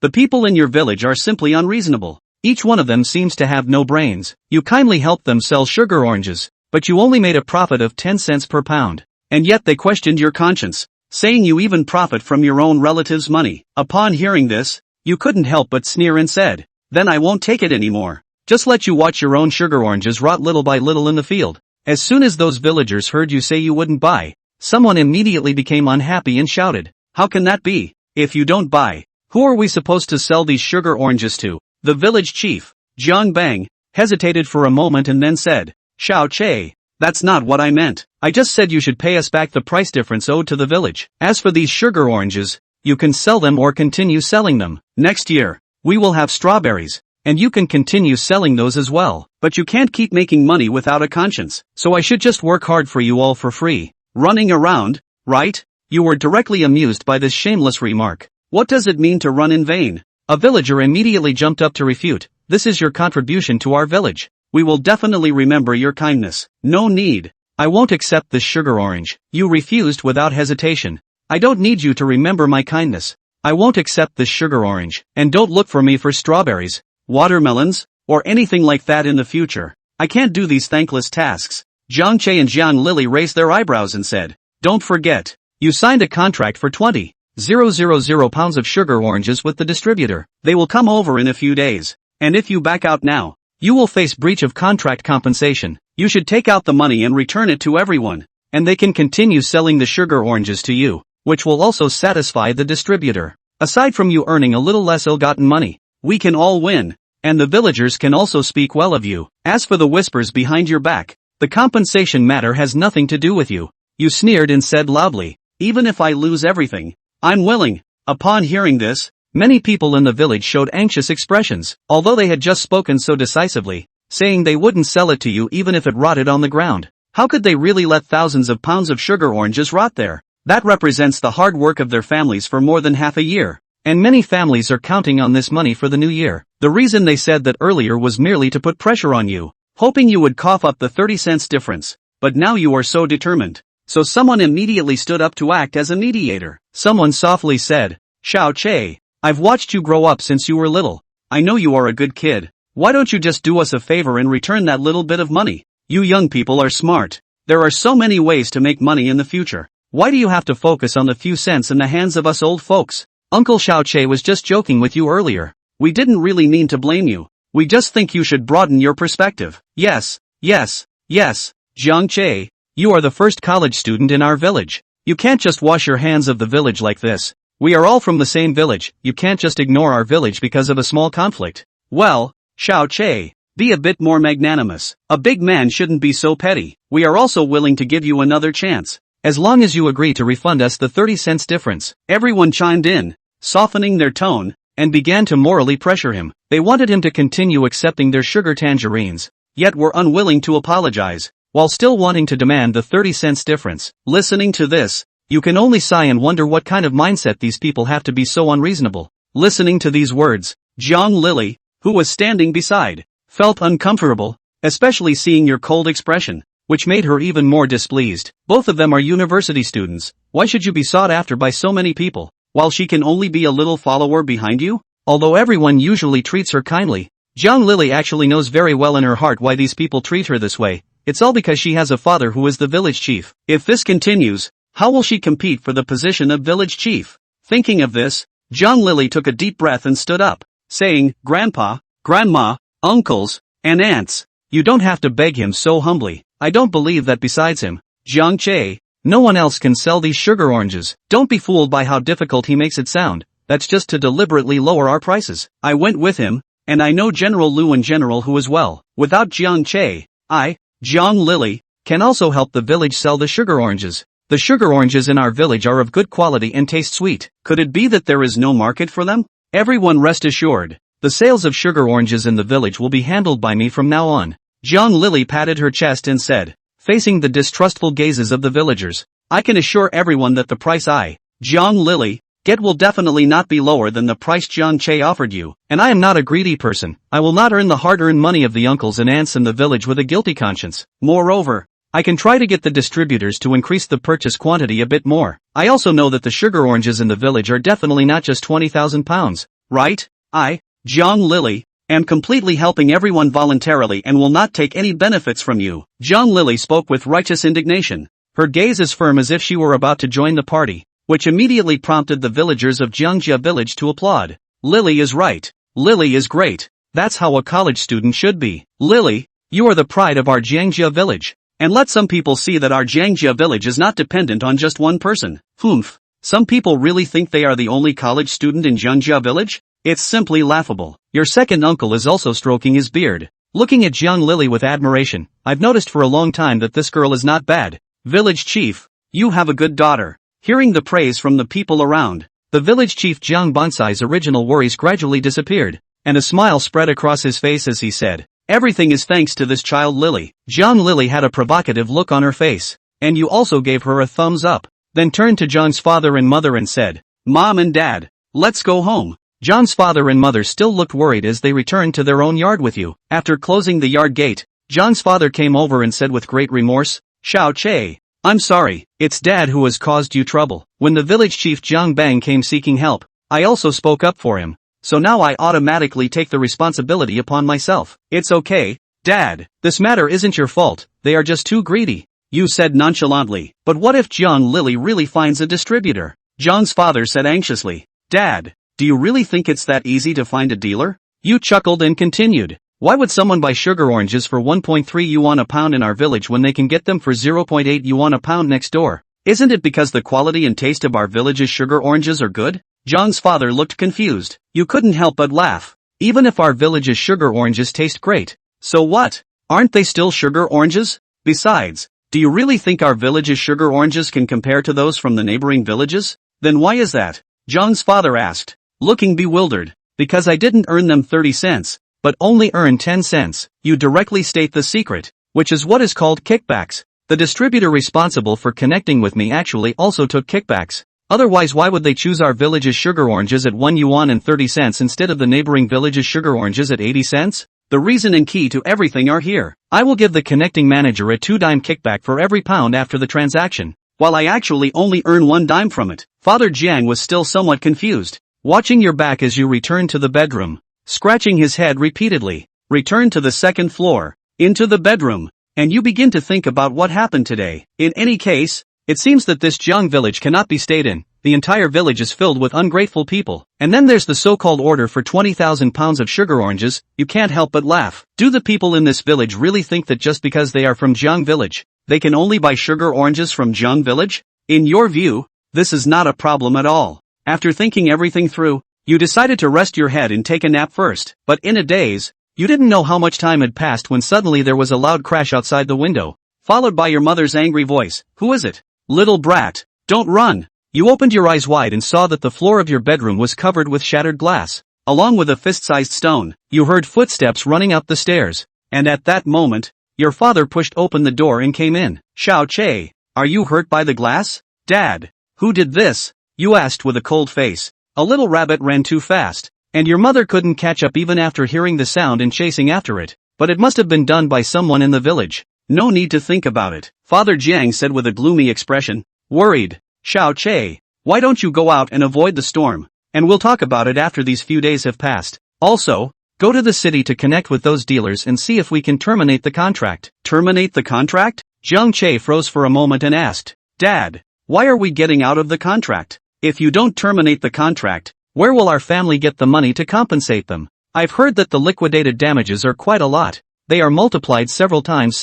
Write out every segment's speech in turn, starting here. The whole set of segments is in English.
The people in your village are simply unreasonable. Each one of them seems to have no brains. You kindly helped them sell sugar oranges, but you only made a profit of 10 cents per pound. And yet they questioned your conscience, saying you even profit from your own relatives' money. Upon hearing this, you couldn't help but sneer and said, "Then I won't take it anymore. Just let you watch your own sugar oranges rot little by little in the field." As soon as those villagers heard you say you wouldn't buy, someone immediately became unhappy and shouted, "How can that be? If you don't buy, who are we supposed to sell these sugar oranges to?" The village chief, Jiang Bang, hesitated for a moment and then said, "Xiao Che, that's not what I meant. I just said you should pay us back the price difference owed to the village. As for these sugar oranges, you can sell them or continue selling them. Next year, we will have strawberries, and you can continue selling those as well. But you can't keep making money without a conscience, so I should just work hard for you all for free. Running around, right?" You were directly amused by this shameless remark. What does it mean to run in vain? A villager immediately jumped up to refute. "This is your contribution to our village. We will definitely remember your kindness. No need. I won't accept this sugar orange." You refused without hesitation. "I don't need you to remember my kindness. I won't accept this sugar orange, and don't look for me for strawberries, watermelons, or anything like that in the future. I can't do these thankless tasks." Jiang Che and Jiang Lily raised their eyebrows and said, "Don't forget, you signed a contract for 20,000 pounds of sugar oranges with the distributor. They will come over in a few days, and if you back out now, you will face breach of contract compensation. You should take out the money and return it to everyone, and they can continue selling the sugar oranges to you, which will also satisfy the distributor. Aside from you earning a little less ill-gotten money, we can all win, and the villagers can also speak well of you. As for the whispers behind your back, the compensation matter has nothing to do with you." You sneered and said loudly, "Even if I lose everything, I'm willing." Upon hearing this, many people in the village showed anxious expressions, although they had just spoken so decisively, saying they wouldn't sell it to you even if it rotted on the ground. How could they really let thousands of pounds of sugar oranges rot there? That represents the hard work of their families for more than half a year, and many families are counting on this money for the new year. The reason they said that earlier was merely to put pressure on you, hoping you would cough up the 30 cents difference, but now you are so determined. So someone immediately stood up to act as a mediator. Someone softly said, "Xiao Che, I've watched you grow up since you were little. I know you are a good kid. Why don't you just do us a favor and return that little bit of money? You young people are smart. There are so many ways to make money in the future. Why do you have to focus on the few cents in the hands of us old folks? Uncle Xiao Che was just joking with you earlier. We didn't really mean to blame you. We just think you should broaden your perspective." Yes, Jiang Che, you are the first college student in our village. You can't just wash your hands of the village like this. We are all from the same village. You can't just ignore our village because of a small conflict. Well, Xiao Che, be a bit more magnanimous. A big man shouldn't be so petty. We are also willing to give you another chance, as long as you agree to refund us the 30 cents difference. Everyone chimed in, softening their tone, and began to morally pressure him. They wanted him to continue accepting their sugar tangerines, yet were unwilling to apologize, while still wanting to demand the 30 cents difference. Listening to this, you can only sigh and wonder what kind of mindset these people have to be so unreasonable. Listening to these words, Jiang Lily, who was standing beside, felt uncomfortable, especially seeing your cold expression, which made her even more displeased. Both of them are university students. Why should you be sought after by so many people, while she can only be a little follower behind you? Although everyone usually treats her kindly, Jiang Lily actually knows very well in her heart why these people treat her this way. It's all because she has a father who is the village chief. If this continues, how will she compete for the position of village chief? Thinking of this, Jiang Lily took a deep breath and stood up, saying, "Grandpa, Grandma, uncles, and aunts, you don't have to beg him so humbly. I don't believe that besides him, Jiang Che, no one else can sell these sugar oranges. Don't be fooled by how difficult he makes it sound. That's just to deliberately lower our prices. I went with him, and I know General Lu and General Hu as well. Without Jiang Che, I, Jiang Lily, can also help the village sell the sugar oranges. The sugar oranges in our village are of good quality and taste sweet. Could it be that there is no market for them? Everyone rest assured, the sales of sugar oranges in the village will be handled by me from now on." Jiang Lily patted her chest and said, facing the distrustful gazes of the villagers, "I can assure everyone that the price I, Jiang Lily, get will definitely not be lower than the price Jiang Che offered you, and I am not a greedy person. I will not earn the hard-earned money of the uncles and aunts in the village with a guilty conscience. Moreover, I can try to get the distributors to increase the purchase quantity a bit more. I also know that the sugar oranges in the village are definitely not just 20,000 pounds, right? I, Jiang Lily, am completely helping everyone voluntarily and will not take any benefits from you. Jiang Lily spoke with righteous indignation, her gaze as firm as if she were about to join the party, which immediately prompted the villagers of Jiangjia village to applaud. Lily is right. Lily is great. That's how a college student should be. Lily, you are the pride of our Jiangjia village. And let some people see that our Jiangjia village is not dependent on just one person. Humph. Some people really think they are the only college student in Jiangjia village? It's simply laughable. Your second uncle is also stroking his beard, looking at Jiang Lily with admiration. I've noticed for a long time that this girl is not bad. Village chief, you have a good daughter. Hearing the praise from the people around, the village chief Jiang Bonsai's original worries gradually disappeared, and a smile spread across his face as he said, everything is thanks to this child Lily. Jiang Lily had a provocative look on her face, and you also gave her a thumbs up, then turned to Jiang's father and mother and said, Mom and Dad, let's go home. Jiang's father and mother still looked worried as they returned to their own yard with you. After closing the yard gate, Jiang's father came over and said with great remorse, Xiao Che, I'm sorry, it's Dad who has caused you trouble. When the village chief Jiang Bang came seeking help, I also spoke up for him, so now I automatically take the responsibility upon myself. It's okay, Dad, this matter isn't your fault, they are just too greedy, you said nonchalantly. But what if Jiang Lily really finds a distributor? Jiang's father said anxiously, Dad, do you really think it's that easy to find a dealer? You chuckled and continued, why would someone buy sugar oranges for 1.3 yuan a pound in our village when they can get them for 0.8 yuan a pound next door? Isn't it because the quality and taste of our village's sugar oranges are good? Jiang's father looked confused. You couldn't help but laugh. Even if our village's sugar oranges taste great, so what? Aren't they still sugar oranges? Besides, do you really think our village's sugar oranges can compare to those from the neighboring villages? Then why is that? Jiang's father asked, looking bewildered. Because I didn't earn them 30 cents. But only earn 10 cents, you directly state the secret, which is what is called kickbacks. The distributor responsible for connecting with me actually also took kickbacks. Otherwise why would they choose our village's sugar oranges at 1 yuan and 30 cents instead of the neighboring village's sugar oranges at 80 cents? The reason and key to everything are here. I will give the connecting manager a 2-dime kickback for every pound after the transaction, while I actually only earn 1 dime from it. Father Jiang was still somewhat confused, watching your back as you returned to the bedroom. Scratching his head repeatedly, return to the second floor, into the bedroom, and you begin to think about what happened today. In any case, it seems that this Jiang village cannot be stayed in. The entire village is filled with ungrateful people. And then there's the so-called order for 20,000 pounds of sugar oranges. You can't help but laugh. Do the people in this village really think that just because they are from Jiang village, they can only buy sugar oranges from Jiang village? In your view, this is not a problem at all. After thinking everything through, you decided to rest your head and take a nap first, but in a daze, you didn't know how much time had passed when suddenly there was a loud crash outside the window, followed by your mother's angry voice. Who is it? Little brat, don't run. You opened your eyes wide and saw that the floor of your bedroom was covered with shattered glass, along with a fist-sized stone. You heard footsteps running up the stairs, and at that moment, your father pushed open the door and came in. Xiao Che, are you hurt by the glass? Dad, who did this? You asked with a cold face. A little rabbit ran too fast, and your mother couldn't catch up even after hearing the sound and chasing after it, but it must have been done by someone in the village. No need to think about it, Father Jiang said with a gloomy expression. Worried, Xiao Che, why don't you go out and avoid the storm, and we'll talk about it after these few days have passed. Also, go to the city to connect with those dealers and see if we can terminate the contract. Terminate the contract? Jiang Che froze for a moment and asked, Dad, why are we getting out of the contract? If you don't terminate the contract, where will our family get the money to compensate them? I've heard that the liquidated damages are quite a lot. They are multiplied several times.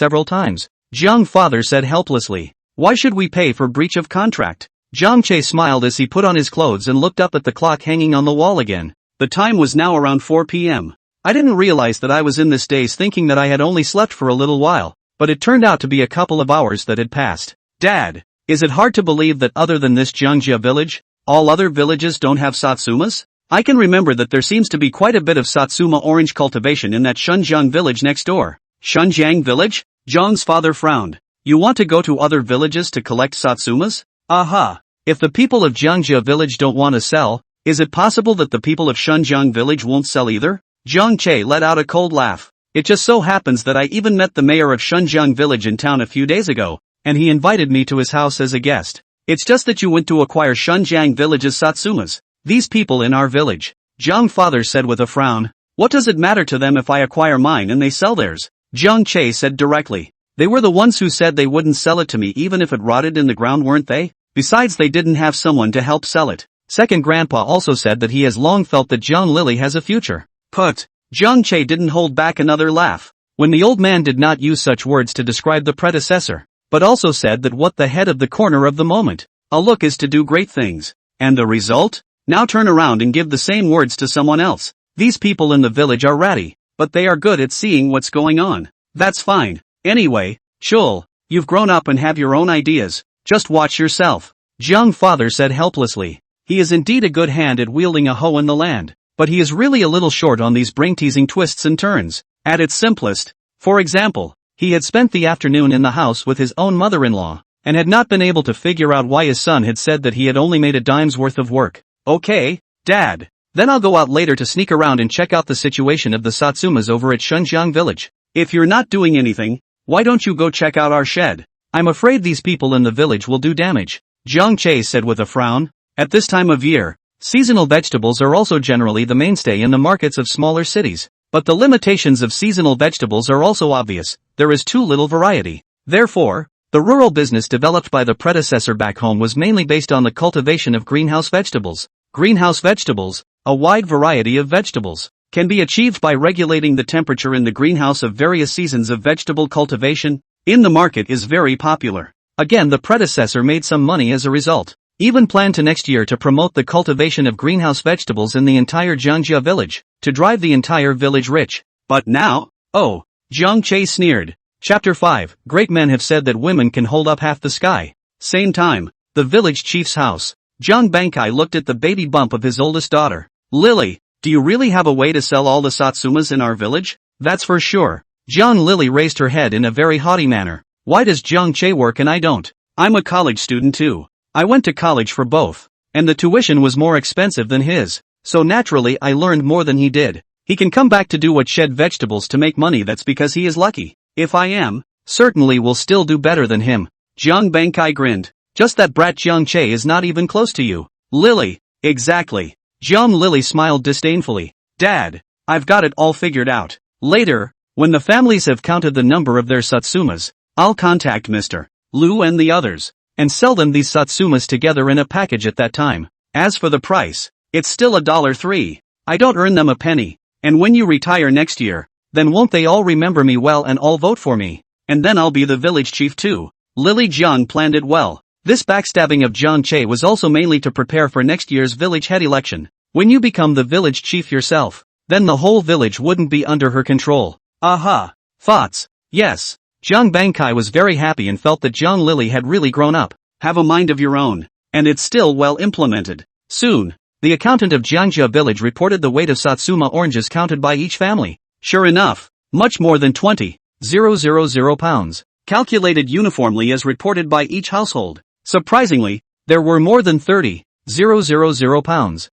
Jiang father said helplessly. Why should we pay for breach of contract? Jiang Che smiled as he put on his clothes and looked up at the clock hanging on the wall again. The time was now around 4 p.m. I didn't realize that I was in this daze thinking that I had only slept for a little while, but it turned out to be a couple of hours that had passed. Dad, is it hard to believe that other than this Jiangjia village, all other villages don't have Satsumas? I can remember that there seems to be quite a bit of Satsuma orange cultivation in that Shunjiang village next door. Shunjiang village? Jiang's father frowned. You want to go to other villages to collect Satsumas? Aha! If the people of Jiangjia village don't want to sell, is it possible that the people of Shunjiang village won't sell either? Jiang Che let out a cold laugh. It just so happens that I even met the mayor of Shunjiang village in town a few days ago, and he invited me to his house as a guest. It's just that you went to acquire Shunjiang village's Satsumas. These people in our village, Jiang father said with a frown. What does it matter to them if I acquire mine and they sell theirs? Jiang Che said directly. They were the ones who said they wouldn't sell it to me even if it rotted in the ground, weren't they? Besides, they didn't have someone to help sell it. Second grandpa also said that he has long felt that Jiang Lily has a future. Put. Jiang Che didn't hold back another laugh. When the old man did not use such words to describe the predecessor, but also said that what the head of the corner of the moment, a look is to do great things. And the result? Now turn around and give the same words to someone else. These people in the village are ratty, but they are good at seeing what's going on. That's fine. Anyway, Chul, you've grown up and have your own ideas, just watch yourself. Jiang father said helplessly. He is indeed a good hand at wielding a hoe in the land, but he is really a little short on these brain-teasing twists and turns. At its simplest, for example, he had spent the afternoon in the house with his own mother-in-law, and had not been able to figure out why his son had said that he had only made a dime's worth of work. Okay, Dad. Then I'll go out later to sneak around and check out the situation of the Satsumas over at Shunjiang village. If you're not doing anything, why don't you go check out our shed? I'm afraid these people in the village will do damage, Jiang Che said with a frown. At this time of year, seasonal vegetables are also generally the mainstay in the markets of smaller cities. But the limitations of seasonal vegetables are also obvious. There is too little variety. Therefore, the rural business developed by the predecessor back home was mainly based on the cultivation of greenhouse vegetables. Greenhouse vegetables, a wide variety of vegetables, can be achieved by regulating the temperature in the greenhouse of various seasons of vegetable cultivation. In the market is very popular. Again, the predecessor made some money as a result. Even planned to next year to promote the cultivation of greenhouse vegetables in the entire Jiangjia village, to drive the entire village rich. But now, oh, Jiang Che sneered. Chapter 5, Great men have said that women can hold up half the sky. Same time, the village chief's house. Jiang Bankai looked at the baby bump of his oldest daughter. Lily, do you really have a way to sell all the Satsumas in our village? That's for sure. Jiang Lily raised her head in a very haughty manner. Why does Jiang Che work and I don't? I'm a college student too. I went to college for both, and the tuition was more expensive than his, so naturally I learned more than he did. He can come back to do what shed vegetables to make money, that's because he is lucky. If I am, certainly will still do better than him. Jiang Bankai grinned. Just that brat Jiang Che is not even close to you. Lily, exactly. Jiang Lily smiled disdainfully. Dad, I've got it all figured out. Later, when the families have counted the number of their Satsumas, I'll contact Mr. Lu and the others, and sell them these Satsumas together in a package at that time. As for the price, it's still $3. I don't earn them a penny, and when you retire next year, then won't they all remember me well and all vote for me? And then I'll be the village chief too. Lily Jiang planned it well. This backstabbing of Jiang Che was also mainly to prepare for next year's village head election. When you become the village chief yourself, then the whole village wouldn't be under her control. Aha! Thoughts? Yes. Jiang Bankai was very happy and felt that Jiang Lily had really grown up. Have a mind of your own, and it's still well implemented. Soon, the accountant of Jiangjia village reported the weight of Satsuma oranges counted by each family. Sure enough, much more than 20,000 pounds, calculated uniformly as reported by each household. Surprisingly, there were more than 30,000 pounds.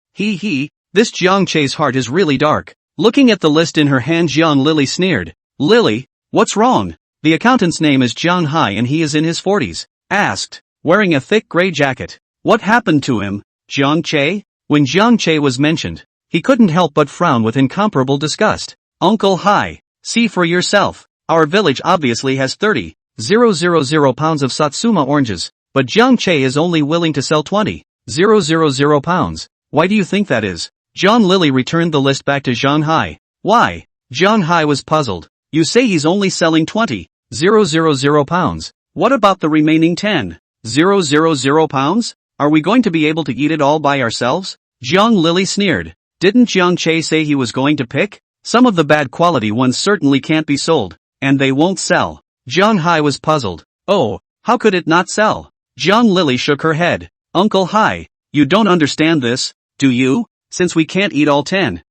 This Jiang Che's heart is really dark. Looking at the list in her hand, Jiang Lily sneered. Lily, what's wrong? The accountant's name is Jiang Hai and he is in his 40s. Asked, wearing a thick gray jacket. What happened to him, Jiang Che? When Jiang Che was mentioned, he couldn't help but frown with incomparable disgust. Uncle Hai, see for yourself. Our village obviously has 30,000 pounds of Satsuma oranges, but Jiang Che is only willing to sell 20,000 pounds. Why do you think that is? Jiang Lily returned the list back to Jiang Hai. Why? Jiang Hai was puzzled. You say he's only selling 20,000 pounds. What about the remaining 10,000 pounds? Are we going to be able to eat it all by ourselves? Jiang Lily sneered. Didn't Jiang Che say he was going to pick? Some of the bad quality ones certainly can't be sold, and they won't sell. Jiang Hai was puzzled. Oh, how could it not sell? Jiang Lily shook her head. Uncle Hai, you don't understand this, do you? Since we can't eat all 10,000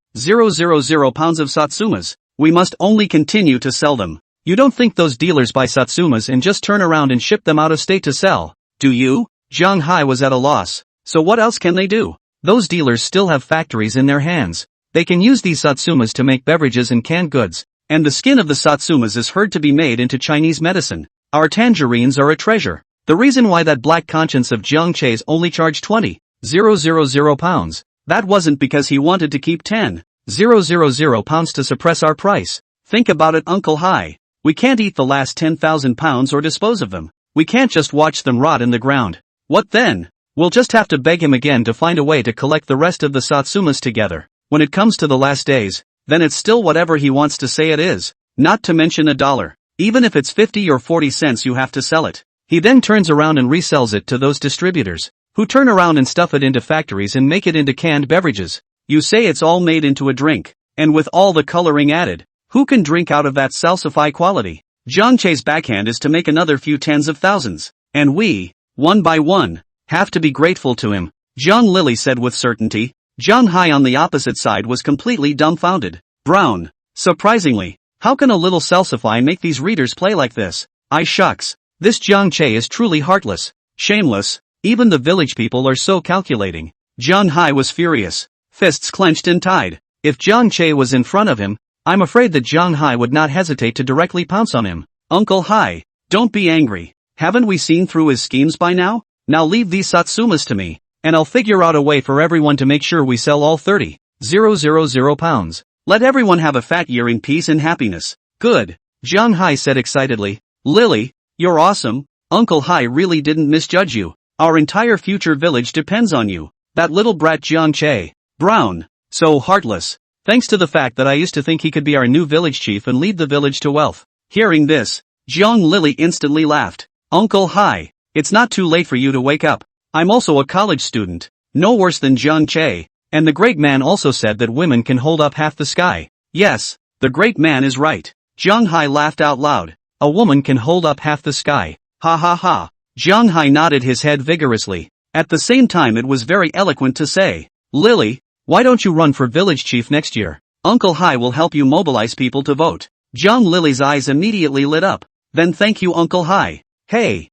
pounds of Satsumas, we must only continue to sell them. You don't think those dealers buy Satsumas and just turn around and ship them out of state to sell, do you? Jiang Hai was at a loss. So what else can they do? Those dealers still have factories in their hands. They can use these Satsumas to make beverages and canned goods, and the skin of the Satsumas is heard to be made into Chinese medicine. Our tangerines are a treasure. The reason why that black conscience of Jiang Che's only charged 20,000 pounds, That wasn't because he wanted to keep 10,000 pounds to suppress our price. Think about it, Uncle Hai. We can't eat the last 10,000 pounds or dispose of them. We can't just watch them rot in the ground. What then? We'll just have to beg him again to find a way to collect the rest of the Satsumas together. When it comes to the last days, then it's still whatever he wants to say it is. Not to mention $1. Even if it's 50 or 40 cents, you have to sell it. He then turns around and resells it to those distributors, who turn around and stuff it into factories and make it into canned beverages. You say it's all made into a drink, and with all the coloring added. Who can drink out of that salsify quality? Jiang Che's backhand is to make another few tens of thousands. And we, one by one, have to be grateful to him. Jiang Lily said with certainty. Jiang Hai on the opposite side was completely dumbfounded. Brown. Surprisingly, how can a little salsify make these readers play like this? I shucks. This Jiang Che is truly heartless. Shameless. Even the village people are so calculating. Jiang Hai was furious. Fists clenched and tied. If Jiang Che was in front of him, I'm afraid that Jiang Hai would not hesitate to directly pounce on him. Uncle Hai, don't be angry. Haven't we seen through his schemes by now? Now leave these Satsumas to me, and I'll figure out a way for everyone to make sure we sell all 30,000 pounds. Let everyone have a fat year in peace and happiness. Good, Jiang Hai said excitedly. Lily, you're awesome. Uncle Hai really didn't misjudge you. Our entire future village depends on you. That little brat Jiang Che. Brown. So heartless. Thanks to the fact that I used to think he could be our new village chief and lead the village to wealth. Hearing this, Jiang Lily instantly laughed. Uncle Hai, it's not too late for you to wake up. I'm also a college student. No worse than Jiang Che. And the great man also said that women can hold up half the sky. Yes, the great man is right. Jiang Hai laughed out loud. A woman can hold up half the sky. Ha ha ha. Jiang Hai nodded his head vigorously. At the same time it was very eloquent to say, Lily, why don't you run for village chief next year? Uncle Hai will help you mobilize people to vote. Jiang Lily's eyes immediately lit up. Then thank you, Uncle Hai. Hey,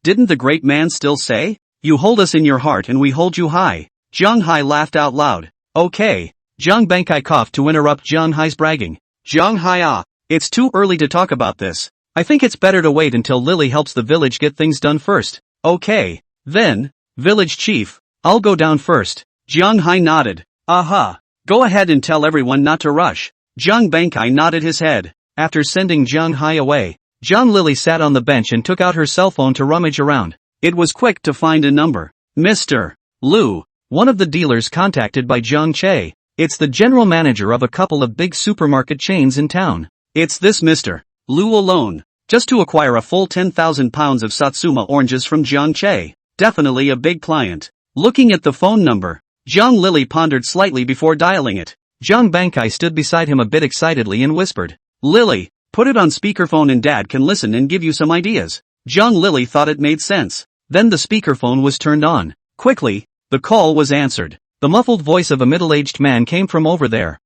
didn't the great man still say? You hold us in your heart and we hold you high. Jiang Hai laughed out loud. Okay. Jiang Bankai coughed to interrupt Jiang Hai's bragging. Jiang Hai, it's too early to talk about this. I think it's better to wait until Lily helps the village get things done first. Okay. Then, village chief, I'll go down first. Jiang Hai nodded. Aha. Go ahead and tell everyone not to rush. Jiang Bankai nodded his head. After sending Jiang Hai away, Jiang Lily sat on the bench and took out her cell phone to rummage around. It was quick to find a number. Mr. Lu, one of the dealers contacted by Jiang Che. It's the general manager of a couple of big supermarket chains in town. It's this Mr. Lu alone. Just to acquire a full 10,000 pounds of Satsuma oranges from Jiang Che. Definitely a big client. Looking at the phone number, Jiang Lily pondered slightly before dialing it. Jiang Bankai stood beside him a bit excitedly and whispered, Lily, put it on speakerphone and Dad can listen and give you some ideas. Jiang Lily thought it made sense. Then the speakerphone was turned on. Quickly, the call was answered. The muffled voice of a middle-aged man came from over there.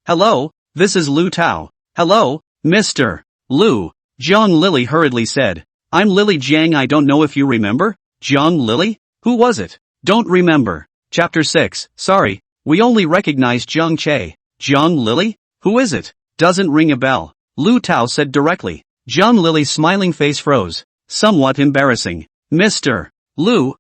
Hello, this is Lu Tao. Hello, Mr. Lu. Jiang Lily hurriedly said. I'm Lily Jiang, I don't know if you remember? Jiang Lily? Who was it? Don't remember. Chapter 6, sorry, we only recognized Jiang Che. Jiang Lily? Who is it? Doesn't ring a bell. Lu Tao said directly. Jiang Lily's smiling face froze. Somewhat embarrassing. Mr. Lu,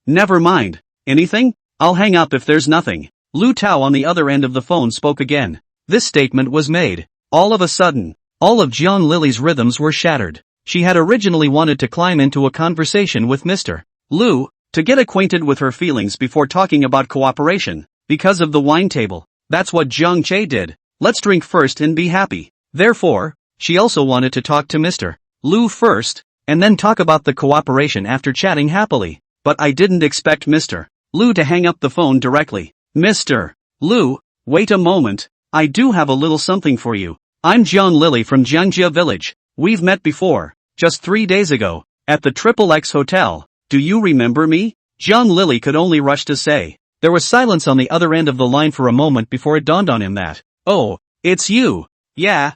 never mind. Anything? I'll hang up if there's nothing. Lu Tao on the other end of the phone spoke again. This statement was made. All of a sudden, all of Jiang Lily's rhythms were shattered. She had originally wanted to climb into a conversation with Mr. Lu, to get acquainted with her feelings before talking about cooperation, because of the wine table. That's what Jiang Che did. Let's drink first and be happy. Therefore, she also wanted to talk to Mr. Lu first, and then talk about the cooperation after chatting happily. But I didn't expect Mr. Lu to hang up the phone directly. Mr. Lu, wait a moment, I do have a little something for you. I'm Jiang Lily from Jiangjia Village. We've met before, just 3 days ago, at the XXX Hotel. Do you remember me? Jiang Lily could only rush to say. There was silence on the other end of the line for a moment before it dawned on him that, oh, it's you. Yeah,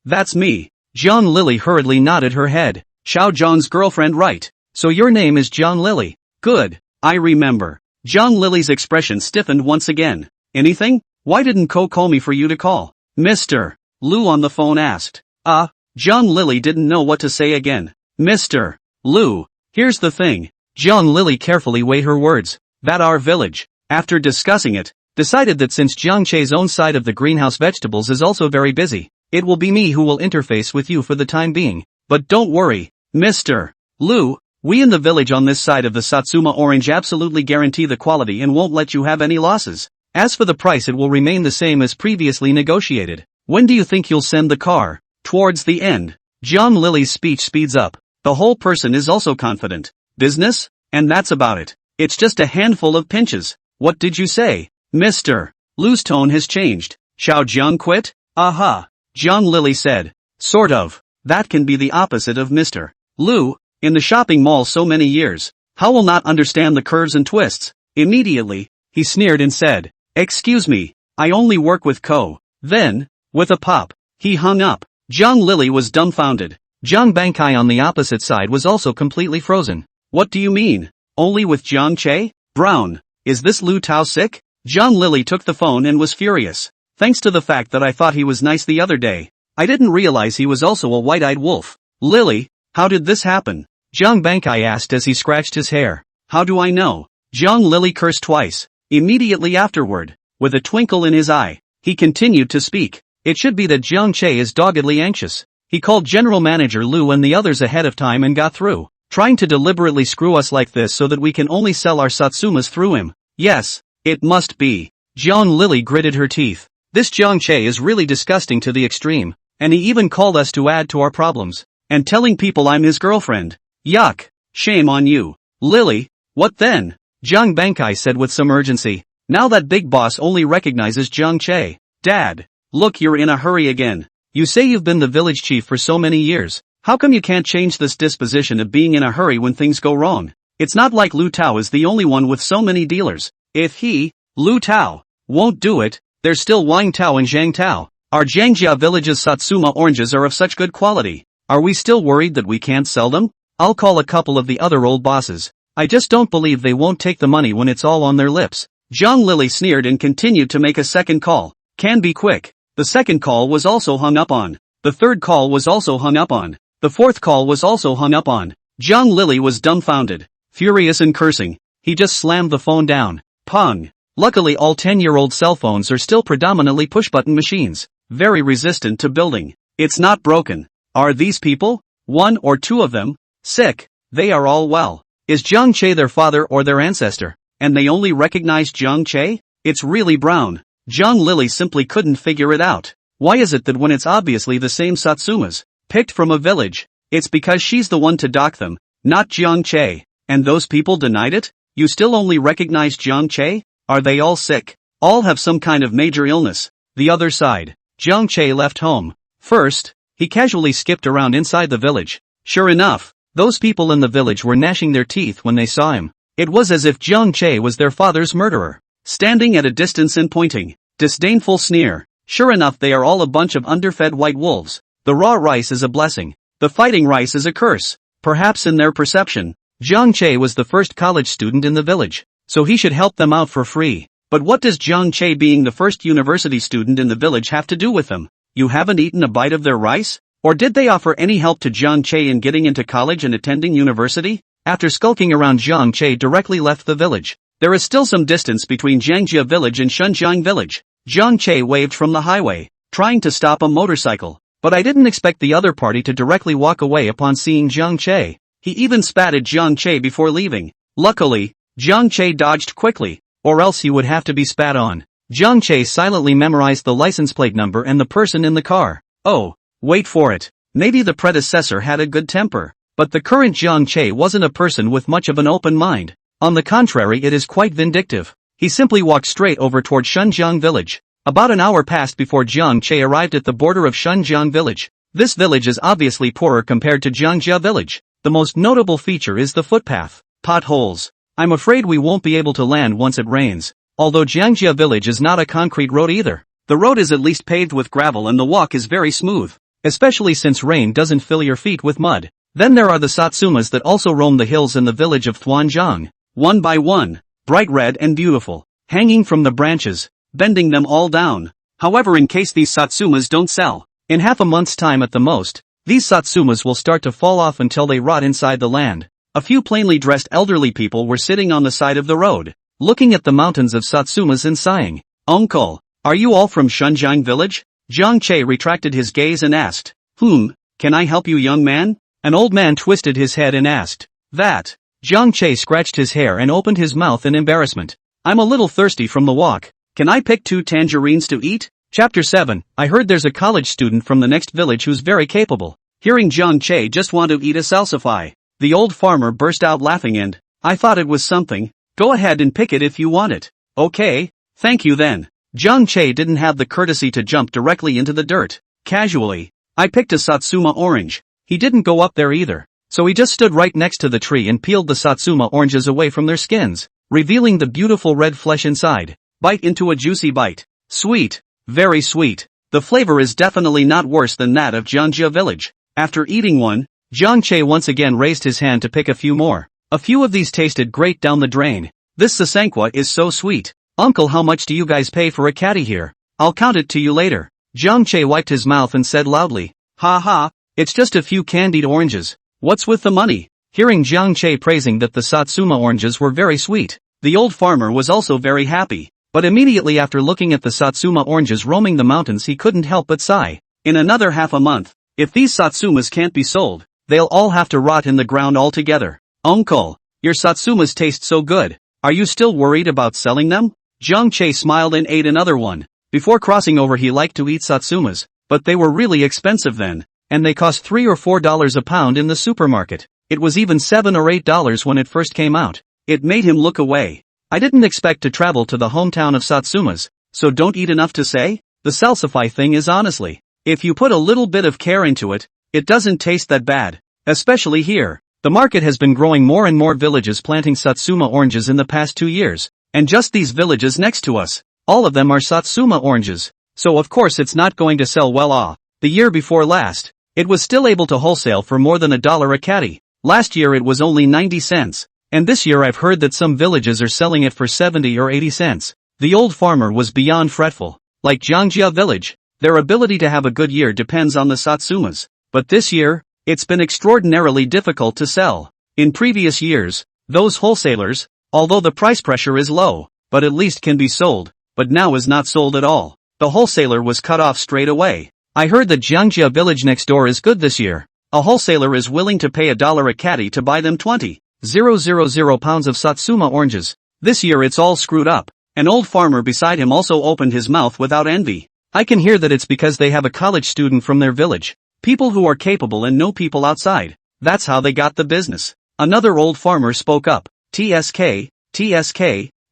that's me. Jiang Lily hurriedly nodded her head. Xiao Zhang's girlfriend, right? So your name is Jiang Lily. Good, I remember. Jiang Lily's expression stiffened once again. Anything? Why didn't Ko call me for you to call? Mr. Lu on the phone asked. Jiang Lily didn't know what to say again. Mr. Lu, here's the thing. Jiang Lily carefully weighed her words. that our village, after discussing it, decided that since Jiang Che's own side of the greenhouse vegetables is also very busy, it will be me who will interface with you for the time being. But don't worry, Mr. Lu, we in the village on this side of the Satsuma orange absolutely guarantee the quality and won't let you have any losses. As for the price, it will remain the same as previously negotiated. When do you think you'll send the car? Towards the end, John Lily's speech speeds up. The whole person is also confident. Business? And that's about it. It's just a handful of pinches. What did you say? Mr. Lu's tone has changed. Shao Jiang quit? Aha. John Lily said. Sort of. That can be the opposite of Mr. Lu, in the shopping mall so many years. How will not understand the curves and twists? Immediately, he sneered and said, excuse me, I only work with Ko. Then, with a pop, he hung up. Zhang Lily was dumbfounded. Zhang Bankai on the opposite side was also completely frozen. What do you mean? Only with Jiang Che? Brown. Is this Lu Tao sick? Zhang Lily took the phone and was furious. Thanks to the fact that I thought he was nice the other day, I didn't realize he was also a white-eyed wolf. Lily, how did this happen? Zhang Bankai asked as he scratched his hair. How do I know? Zhang Lily cursed twice. Immediately afterward, with a twinkle in his eye, he continued to speak. It should be that Jiang Che is doggedly anxious. He called General Manager Lu and the others ahead of time and got through, trying to deliberately screw us like this so that we can only sell our Satsumas through him. Yes, it must be. Zhang Lily gritted her teeth. This Jiang Che is really disgusting to the extreme, and he even called us to add to our problems, and telling people I'm his girlfriend. Yuck. Shame on you. Lily, what then? Zhang Bankai said with some urgency. Now that big boss only recognizes Jiang Che. Dad, look, you're in a hurry again. You say you've been the village chief for so many years. How come you can't change this disposition of being in a hurry when things go wrong? It's not like Lu Tao is the only one with so many dealers. If he, Lu Tao, won't do it, there's still Wang Tao and Zhang Tao. Our Jiangjia village's Satsuma oranges are of such good quality. Are we still worried that we can't sell them? I'll call a couple of the other old bosses. I just don't believe they won't take the money when it's all on their lips. Zhang Lily sneered and continued to make a second call. Can be quick. The second call was also hung up on. The third call was also hung up on. The fourth call was also hung up on. Zhang Lily was dumbfounded. Furious and cursing, he just slammed the phone down. Pong. Luckily all 10-year-old cell phones are still predominantly push-button machines, very resistant to building. It's not broken. Are these people, one or two of them, sick? They are all well. Is Jiang Che their father or their ancestor? And they only recognize Jiang Che? It's really Brown. Zhang Lily simply couldn't figure it out. Why is it that when it's obviously the same Satsumas, picked from a village, it's because she's the one to dock them, not Jiang Che? And those people denied it? You still only recognize Jiang Che? Are they all sick? All have some kind of major illness. The other side. Jiang Che left home. First, he casually skipped around inside the village. Sure enough, those people in the village were gnashing their teeth when they saw him. It was as if Jiang Che was their father's murderer. Standing at a distance and pointing. Disdainful sneer. Sure enough, they are all a bunch of underfed white wolves. The raw rice is a blessing. The fighting rice is a curse. Perhaps in their perception, Jiang Che was the first college student in the village, so he should help them out for free. But what does Jiang Che being the first university student in the village have to do with them? You haven't eaten a bite of their rice? Or did they offer any help to Jiang Che in getting into college and attending university? After skulking around, Jiang Che directly left the village. There is still some distance between Jiangjia village and Shunjiang village. Jiang Che waved from the highway, trying to stop a motorcycle. But I didn't expect the other party to directly walk away upon seeing Jiang Che. He even spat at Jiang Che before leaving. Luckily, Jiang Che dodged quickly, or else he would have to be spat on. Jiang Che silently memorized the license plate number and the person in the car. Oh, wait for it. Maybe the predecessor had a good temper. But the current Jiang Che wasn't a person with much of an open mind. On the contrary, it is quite vindictive. He simply walked straight over toward Shunjiang village. About an hour passed before Jiang Che arrived at the border of Shunjiang village. This village is obviously poorer compared to Jiangjia village. The most notable feature is the footpath. Potholes. I'm afraid we won't be able to land once it rains. Although Jiangjia village is not a concrete road either. The road is at least paved with gravel and the walk is very smooth. Especially since rain doesn't fill your feet with mud. Then there are the Satsumas that also roam the hills in the village of Thuanjiang. One by one, bright red and beautiful, hanging from the branches, bending them all down. However, in case these Satsumas don't sell, in half a month's time at the most, these Satsumas will start to fall off until they rot inside the land. A few plainly dressed elderly people were sitting on the side of the road. looking at the mountains of Satsumas and sighing. Uncle, are you all from Shunjiang village? Jiang Che retracted his gaze and asked. Can I help you, young man? An old man twisted his head and asked. That. Jiang Che scratched his hair and opened his mouth in embarrassment. I'm a little thirsty from the walk. Can I pick 2 tangerines to eat? Chapter 7. I heard there's a college student from the next village who's very capable. Hearing Jiang Che just want to eat a salsify, the old farmer burst out laughing and, I thought it was something. Go ahead and pick it if you want it. Okay, thank you then. Jiang Che didn't have the courtesy to jump directly into the dirt. Casually, I picked a Satsuma orange. He didn't go up there either. So he just stood right next to the tree and peeled the Satsuma oranges away from their skins, revealing the beautiful red flesh inside. Bite into a juicy bite. Sweet. Very sweet. The flavor is definitely not worse than that of Jiangjia village. After eating one, Jiang Che once again raised his hand to pick a few more. A few of these tasted great down the drain. This sasankwa is so sweet. Uncle, how much do you guys pay for a caddy here? I'll count it to you later. Jiang Che wiped his mouth and said loudly. Ha ha, it's just a few candied oranges. What's with the money? Hearing Jiang Che praising that the Satsuma oranges were very sweet, the old farmer was also very happy. But immediately after looking at the Satsuma oranges roaming the mountains, he couldn't help but sigh. In another half a month, if these Satsumas can't be sold, they'll all have to rot in the ground altogether. Uncle, your Satsumas taste so good. Are you still worried about selling them? Jiang Che smiled and ate another one. Before crossing over, he liked to eat Satsumas, but they were really expensive then, and they cost $3 or $4 a pound in the supermarket. It was even $7 or $8 when it first came out. It made him look away. I didn't expect to travel to the hometown of Satsumas, so don't eat enough to say? The salsify thing is honestly, if you put a little bit of care into it, it doesn't taste that bad. Especially here. The market has been growing, more and more villages planting Satsuma oranges in the past 2 years. And just these villages next to us, all of them are Satsuma oranges. So of course it's not going to sell well. The year before last, it was still able to wholesale for more than $1 a caddy. Last year it was only 90 cents. And this year I've heard that some villages are selling it for 70 or 80 cents. The old farmer was beyond fretful. Like Jiangjia village, their ability to have a good year depends on the Satsumas. But this year, it's been extraordinarily difficult to sell. In previous years, those wholesalers, although the price pressure is low, but at least can be sold, but now is not sold at all. The wholesaler was cut off straight away. I heard that Jiangjia village next door is good this year. A wholesaler is willing to pay $1 a caddy to buy them 20,000 pounds of Satsuma oranges. This year it's all screwed up. An old farmer beside him also opened his mouth without envy. I can hear that it's because they have a college student from their village. People who are capable and know people outside. That's how they got the business. Another old farmer spoke up. TSK,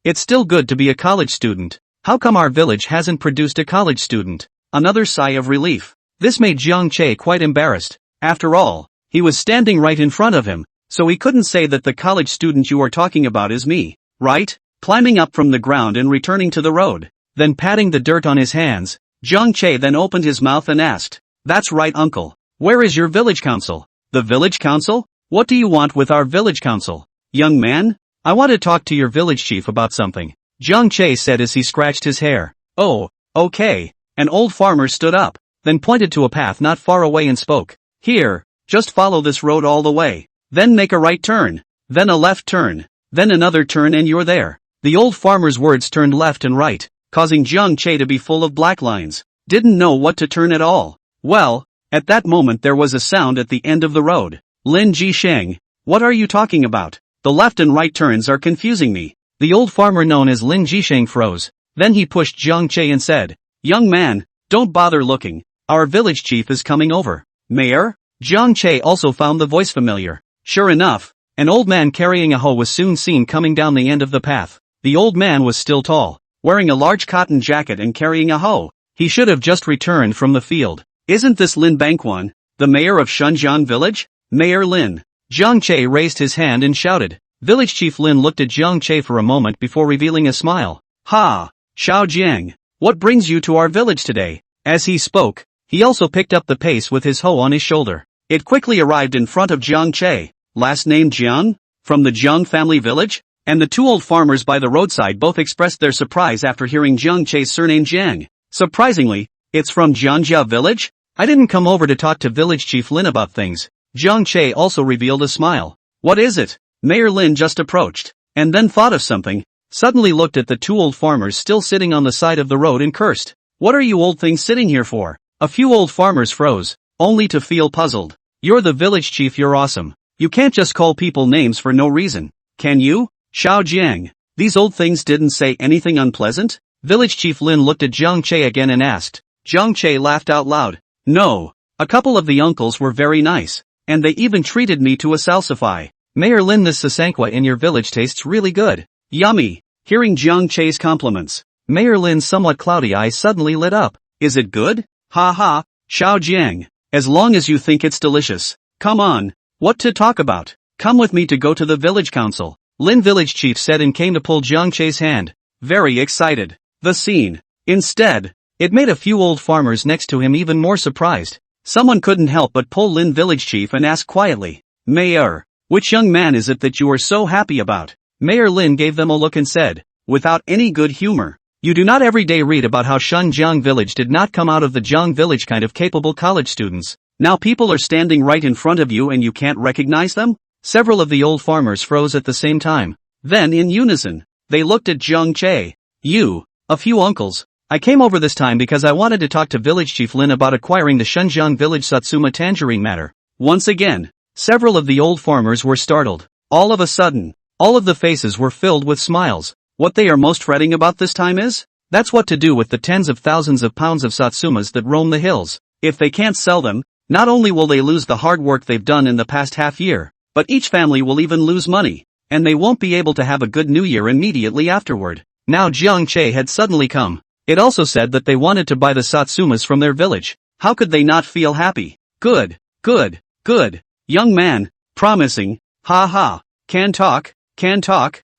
it's still good to be a college student. How come our village hasn't produced a college student? Another sigh of relief. This made Jiang Che quite embarrassed. After all, he was standing right in front of him, so he couldn't say that the college student you are talking about is me, right? Climbing up from the ground and returning to the road, then patting the dirt on his hands, Jiang Che then opened his mouth and asked, That's right, uncle. Where is your village council? The village council? What do you want with our village council? Young man, I want to talk to your village chief about something, Jiang Che said as he scratched his hair. Oh, okay. An old farmer stood up, then pointed to a path not far away and spoke. Here, just follow this road all the way. Then make a right turn, then a left turn, then another turn and you're there. The old farmer's words turned left and right, causing Jiang Che to be full of black lines. Didn't know what to turn at all. Well, at that moment there was a sound at the end of the road. Lin Jisheng, what are you talking about? The left and right turns are confusing me. The old farmer known as Lin Jisheng froze. Then he pushed Jiang Che and said, Young man, don't bother looking. Our village chief is coming over. Mayor? Jiang Che also found the voice familiar. Sure enough, an old man carrying a hoe was soon seen coming down the end of the path. The old man was still tall, wearing a large cotton jacket and carrying a hoe. He should have just returned from the field. Isn't this Lin Bangquan, the mayor of Shunjiang village? Mayor Lin. Jiang Che raised his hand and shouted. Village Chief Lin looked at Jiang Che for a moment before revealing a smile. Ha! Xiao Jiang, what brings you to our village today? As he spoke, he also picked up the pace with his hoe on his shoulder. It quickly arrived in front of Jiang Che. Last name Jiang? From the Jiang family village? And the two old farmers by the roadside both expressed their surprise after hearing Jiang Che's surname Jiang. Surprisingly, it's from Jiangjia village? I didn't come over to talk to Village Chief Lin about things. Jiang Che also revealed a smile. What is it? Mayor Lin just approached, and then thought of something. suddenly looked at the two old farmers still sitting on the side of the road and cursed. "What are you old things sitting here for?" A few old farmers froze, only to feel puzzled. "You're the village chief, you're awesome. You can't just call people names for no reason, can you? Shunjiang." These old things didn't say anything unpleasant? Village Chief Lin looked at Jiang Che again and asked. Jiang Che laughed out loud. "No. A couple of the uncles were very nice, and they even treated me to a salsify. Mayor Lin, this sasankwa in your village tastes really good." "Yummy." Hearing Jiang Che's compliments, Mayor Lin's somewhat cloudy eyes suddenly lit up. "Is it good?" "Ha ha, Xiao Jiang. As long as you think it's delicious. Come on. What to talk about? Come with me to go to the village council," Lin village chief said and came to pull Jiang Che's hand. Very excited. The scene. Instead, it made a few old farmers next to him even more surprised. Someone couldn't help but pull Lin village chief and ask quietly, "Mayor, which young man is it that you are so happy about?" Mayor Lin gave them a look and said, without any good humor, "You do not every day read about how Shunjiang village did not come out of the Jiang village kind of capable college students. Now people are standing right in front of you and you can't recognize them?" Several of the old farmers froze at the same time. Then in unison, they looked at Jiang Che. "You, a few uncles. I came over this time because I wanted to talk to Village Chief Lin about acquiring the Shunjiang village Satsuma tangerine matter." Once again, several of the old farmers were startled. All of a sudden, all of the faces were filled with smiles. What they are most fretting about this time is? That's what to do with the tens of thousands of pounds of Satsumas that roam the hills. If they can't sell them, not only will they lose the hard work they've done in the past half year, but each family will even lose money, and they won't be able to have a good new year immediately afterward. Now Jiang Che had suddenly come. It also said that they wanted to buy the Satsumas from their village. How could they not feel happy? Good, good, good. Young man, promising, ha ha, can talk,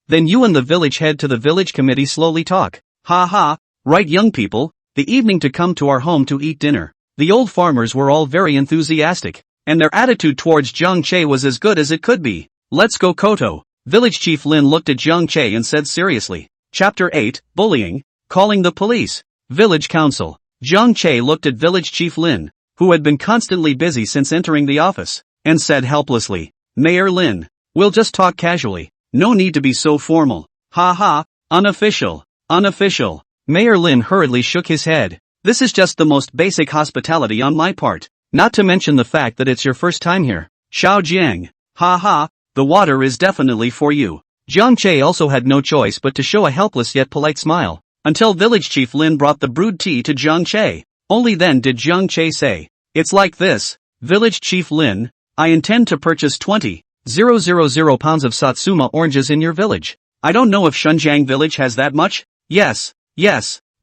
then you and the village head to the village committee slowly talk. Ha ha, right young people, the evening to come to our home to eat dinner. The old farmers were all very enthusiastic, and their attitude towards Jiang Che was as good as it could be. Let's go Koto. Village Chief Lin looked at Jiang Che and said seriously. Chapter 8, Bullying, Calling the Police. Village Council. Jiang Che looked at Village Chief Lin, who had been constantly busy since entering the office, and said helplessly, "Mayor Lin, we'll just talk casually. No need to be so formal. Ha ha, unofficial. Mayor Lin hurriedly shook his head. "This is just the most basic hospitality on my part. Not to mention the fact that it's your first time here. Xiao Jiang. Ha ha, the water is definitely for you." Jiang Che also had no choice but to show a helpless yet polite smile, until Village Chief Lin brought the brewed tea to Jiang Che. Only then did Jiang Che say, "It's like this, Village Chief Lin, I intend to purchase 20,000 pounds of Satsuma oranges in your village. I don't know if Shunjiang village has that much." Yes,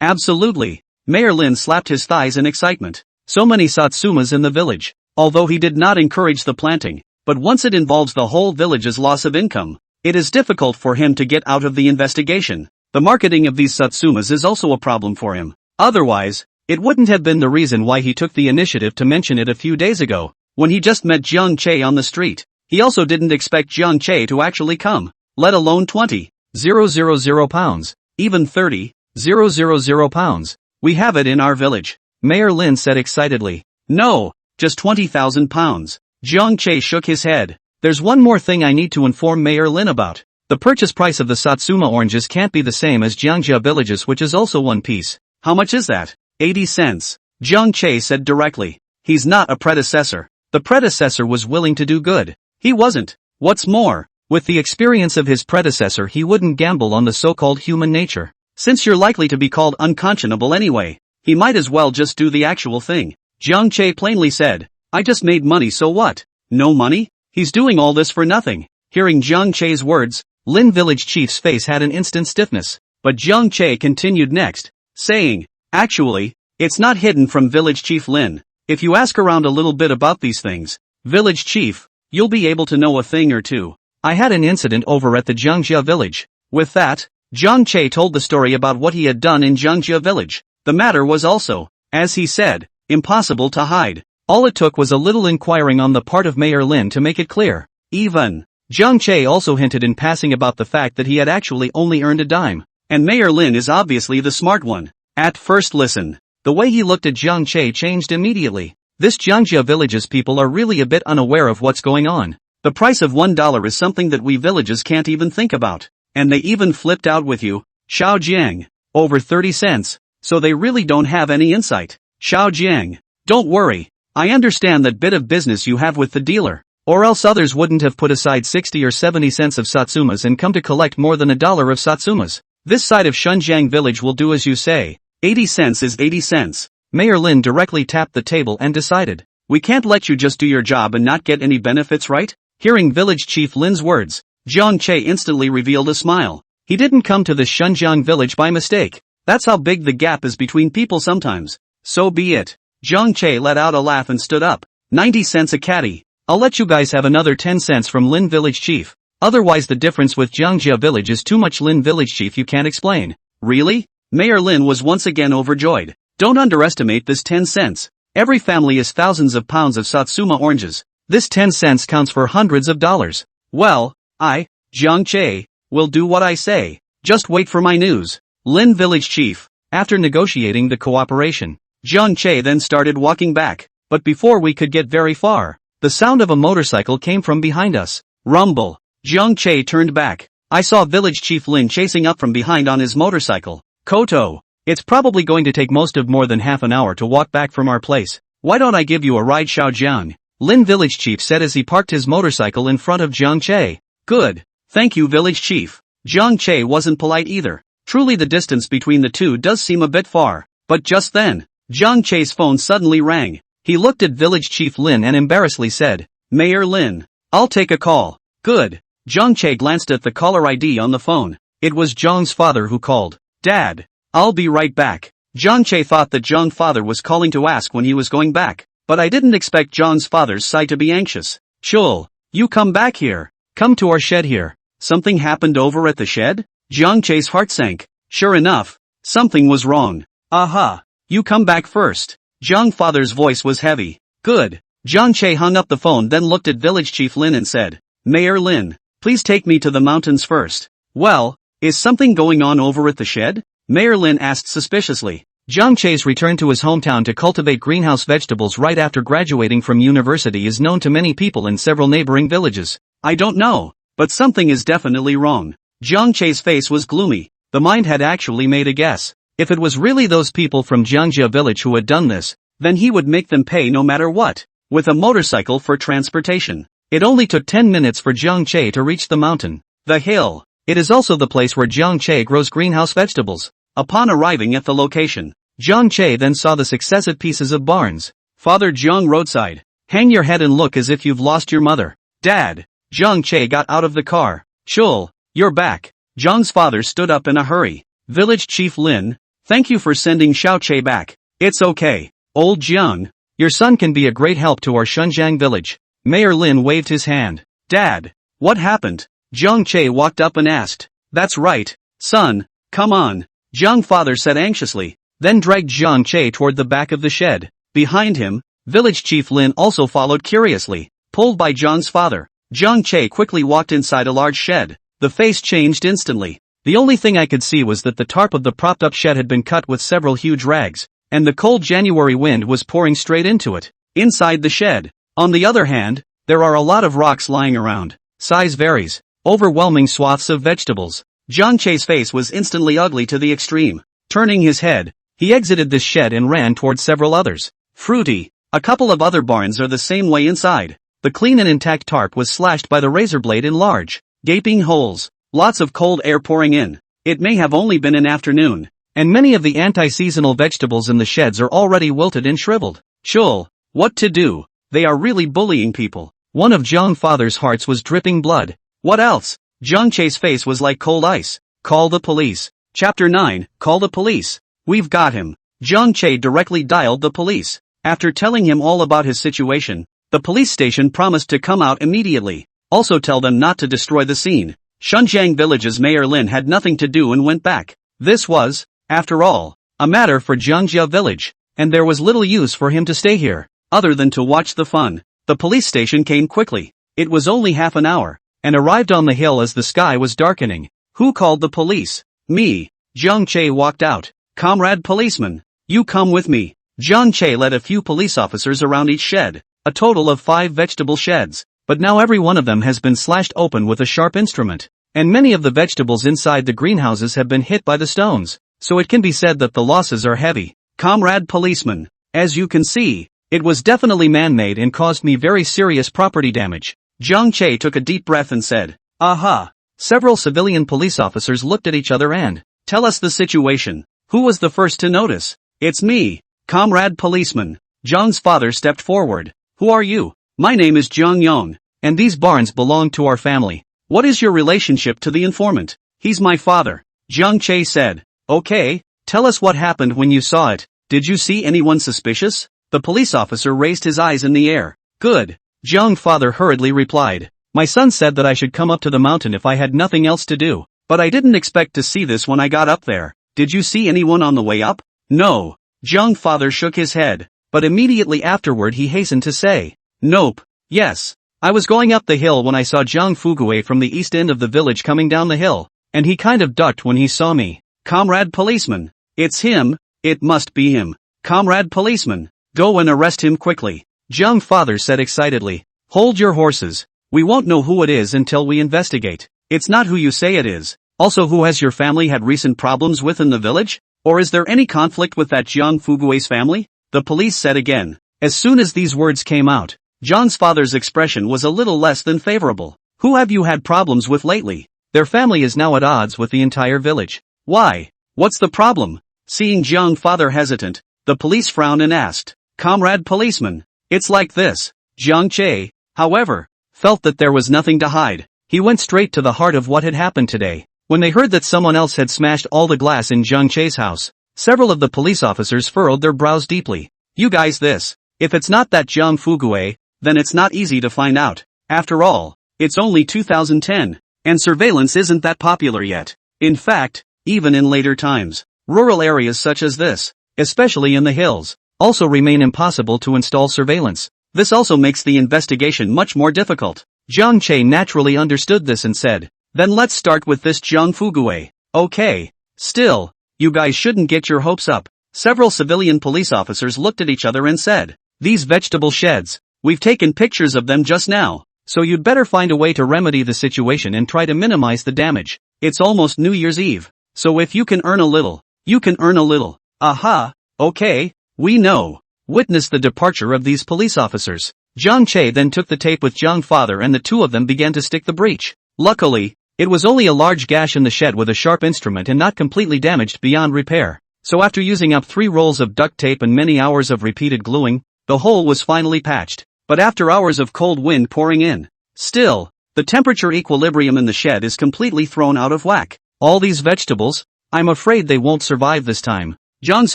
absolutely. Mayor Lin slapped his thighs in excitement. So many Satsumas in the village. Although he did not encourage the planting, but once it involves the whole village's loss of income, it is difficult for him to get out of the investigation. The marketing of these Satsumas is also a problem for him. Otherwise, it wouldn't have been the reason why he took the initiative to mention it a few days ago, when he just met Jiang Che on the street. He also didn't expect Jiang Che to actually come, let alone 20,000 pounds, even 30,000 pounds. "We have it in our village," Mayor Lin said excitedly. "No, just 20,000 pounds. Jiang Che shook his head. "There's one more thing I need to inform Mayor Lin about. The purchase price of the Satsuma oranges can't be the same as Jiangjia villages, which is also one piece." "How much is that?" 80 cents. Jiang Che said directly. "He's not a predecessor. The predecessor was willing to do good. He wasn't. What's more, with the experience of his predecessor, he wouldn't gamble on the so-called human nature. Since you're likely to be called unconscionable anyway, he might as well just do the actual thing." Jiang Che plainly said, "I just made money, so what? No money? He's doing all this for nothing." Hearing Jiang Che's words, Lin village chief's face had an instant stiffness, but Jiang Che continued next, saying, "Actually, it's not hidden from Village Chief Lin. If you ask around a little bit about these things, Village Chief, you'll be able to know a thing or two. I had an incident over at the Jiangjia village." With that, Jiang Che told the story about what he had done in Jiangjia village. The matter was also, as he said, impossible to hide. All it took was a little inquiring on the part of Mayor Lin to make it clear. Even, Jiang Che also hinted in passing about the fact that he had actually only earned a dime. And Mayor Lin is obviously the smart one. At first listen, the way he looked at Jiang Che changed immediately. This Jiangjia village's people are really a bit unaware of what's going on. The price of $1 is something that we villages can't even think about. And they even flipped out with you, Shunjiang. Over 30 cents, so they really don't have any insight. Shunjiang. Don't worry. I understand that bit of business you have with the dealer. Or else others wouldn't have put aside 60 or 70 cents of Satsumas and come to collect more than $1 of Satsumas. This side of Shunjiang village will do as you say. 80 cents is 80 cents. Mayor Lin directly tapped the table and decided. We can't let you just do your job and not get any benefits, right? Hearing village chief Lin's words, Jiang Che instantly revealed a smile. He didn't come to the Shunjiang village by mistake. That's how big the gap is between people sometimes. So be it. Jiang Che let out a laugh and stood up. 90 cents a caddy. I'll let you guys have another 10 cents from Lin village chief. Otherwise the difference with Jiangjia village is too much. Lin village chief you can't explain. Really? Mayor Lin was once again overjoyed. Don't underestimate this 10 cents. Every family is thousands of pounds of Satsuma oranges. This 10 cents counts for hundreds of dollars. Well, Jiang Che, will do what I say. Just wait for my news. Lin village chief. After negotiating the cooperation, Jiang Che then started walking back. But before we could get very far, the sound of a motorcycle came from behind us. Rumble. Jiang Che turned back. I saw village chief Lin chasing up from behind on his motorcycle. Koto. It's probably going to take more than half an hour to walk back from our place. Why don't I give you a ride, Shunjiang? Lin village chief said as he parked his motorcycle in front of Jiang Che. Good. Thank you, village chief. Jiang Che wasn't polite either. Truly the distance between the two does seem a bit far. But just then, Jiang Che's phone suddenly rang. He looked at village chief Lin and embarrassedly said, Mayor Lin. I'll take a call. Good. Jiang Che glanced at the caller ID on the phone. It was Jiang's father who called. Dad. I'll be right back. Jiang Che thought that Jiang's father was calling to ask when he was going back. But I didn't expect Jiang's father's side to be anxious. Chul. You come back here. Come to our shed here. Something happened over at the shed? Jiang Che's heart sank. Sure enough, something was wrong. Aha. You come back first. Jiang's father's voice was heavy. Good. Jiang Che hung up the phone then looked at village chief Lin and said, Mayor Lin, please take me to the mountains first. Well, is something going on over at the shed? Mayor Lin asked suspiciously. Jiang Che's return to his hometown to cultivate greenhouse vegetables right after graduating from university is known to many people in several neighboring villages. I don't know, but something is definitely wrong. Jiang Che's face was gloomy. The mind had actually made a guess. If it was really those people from Jiangjia village who had done this, then he would make them pay no matter what. With a motorcycle for transportation. It only took 10 minutes for Jiang Che to reach the mountain. The hill. It is also the place where Jiang Che grows greenhouse vegetables. Upon arriving at the location, Jiang Che then saw the successive pieces of barns. Father Jiang roadside. Hang your head and look as if you've lost your mother. Dad. Jiang Che got out of the car. Chul, you're back. Jiang's father stood up in a hurry. Village chief Lin, thank you for sending Xiao Che back. It's okay. Old Jiang, your son can be a great help to our Shunjiang village. Mayor Lin waved his hand. Dad, what happened? Jiang Che walked up and asked. That's right, son, come on. Jiang father said anxiously, then dragged Jiang Che toward the back of the shed. Behind him, village chief Lin also followed curiously. Pulled by Jiang's father, Jiang Che quickly walked inside a large shed. The face changed instantly. The only thing I could see was that the tarp of the propped-up shed had been cut with several huge rags, and the cold January wind was pouring straight into it. Inside the shed, on the other hand, there are a lot of rocks lying around. Size varies. Overwhelming swaths of vegetables. Jiang Che's face was instantly ugly to the extreme. Turning his head, he exited this shed and ran towards several others. Fruity. A couple of other barns are the same way inside. The clean and intact tarp was slashed by the razor blade in large, gaping holes. Lots of cold air pouring in. It may have only been an afternoon, and many of the anti-seasonal vegetables in the sheds are already wilted and shriveled. Chul, what to do? They are really bullying people. One of Jiang father's hearts was dripping blood. What else? Jiang Che's face was like cold ice. Call the police. Chapter 9, Call the police. We've got him. Jiang Che directly dialed the police. After telling him all about his situation, the police station promised to come out immediately. Also tell them not to destroy the scene. Shunjiang village's Mayor Lin had nothing to do and went back. This was, after all, a matter for Jiangjia village, and there was little use for him to stay here, other than to watch the fun. The police station came quickly. It was only half an hour, and arrived on the hill as the sky was darkening. Who called the police? Me. Jiang Che walked out. Comrade policeman, you come with me. Jiang Che led a few police officers around each shed, a total of 5 vegetable sheds, but now every one of them has been slashed open with a sharp instrument. and many of the vegetables inside the greenhouses have been hit by the stones, so it can be said that the losses are heavy. Comrade policeman, as you can see, it was definitely man-made and caused me very serious property damage. Jiang Che took a deep breath and said, aha. Several civilian police officers looked at each other and, tell us the situation. Who was the first to notice? It's me, comrade policeman. Jiang's father stepped forward. Who are you? My name is Jiang Yong, and these barns belong to our family. What is your relationship to the informant? He's my father. Jiang Che said. Okay, tell us what happened when you saw it. Did you see anyone suspicious? The police officer raised his eyes in the air. Good. Jiang's father hurriedly replied. My son said that I should come up to the mountain if I had nothing else to do, but I didn't expect to see this when I got up there. Did you see anyone on the way up? No. Jiang's father shook his head, but immediately afterward he hastened to say. Nope. Yes. I was going up the hill when I saw Jiang Fuguei from the east end of the village coming down the hill, and he kind of ducked when he saw me. Comrade policeman. It's him. It must be him. Comrade policeman. Go and arrest him quickly. Jiang's father said excitedly. Hold your horses. We won't know who it is until we investigate. It's not who you say it is. Also, who has your family had recent problems with in the village? Or is there any conflict with that Jiang Fuguei's family? The police said again. As soon as these words came out, Jiang's father's expression was a little less than favorable. Who have you had problems with lately? Their family is now at odds with the entire village. Why? What's the problem? Seeing Jiang's father hesitant, the police frowned and asked. Comrade policeman. It's like this. Jiang Che, however, felt that there was nothing to hide. He went straight to the heart of what had happened today. When they heard that someone else had smashed all the glass in Jiang Che's house, several of the police officers furrowed their brows deeply. You guys this. If it's not that Jiang Fuguei, then it's not easy to find out. After all, it's only 2010, and surveillance isn't that popular yet. In fact, even in later times, rural areas such as this, especially in the hills, also remain impossible to install surveillance. This also makes the investigation much more difficult. Jiang Che naturally understood this and said, then let's start with this Jiang Fuguei. Okay. Still, you guys shouldn't get your hopes up. Several civilian police officers looked at each other and said, these vegetable sheds, we've taken pictures of them just now, so you'd better find a way to remedy the situation and try to minimize the damage. It's almost New Year's Eve, so if you can earn a little, you can earn a little. Aha, okay, we know. Witness the departure of these police officers. Jiang Che then took the tape with Jiang's father and the two of them began to stick the breach. Luckily, it was only a large gash in the shed with a sharp instrument and not completely damaged beyond repair. So after using up 3 rolls of duct tape and many hours of repeated gluing, the hole was finally patched. But after hours of cold wind pouring in, still, the temperature equilibrium in the shed is completely thrown out of whack. All these vegetables, I'm afraid they won't survive this time. Jiang's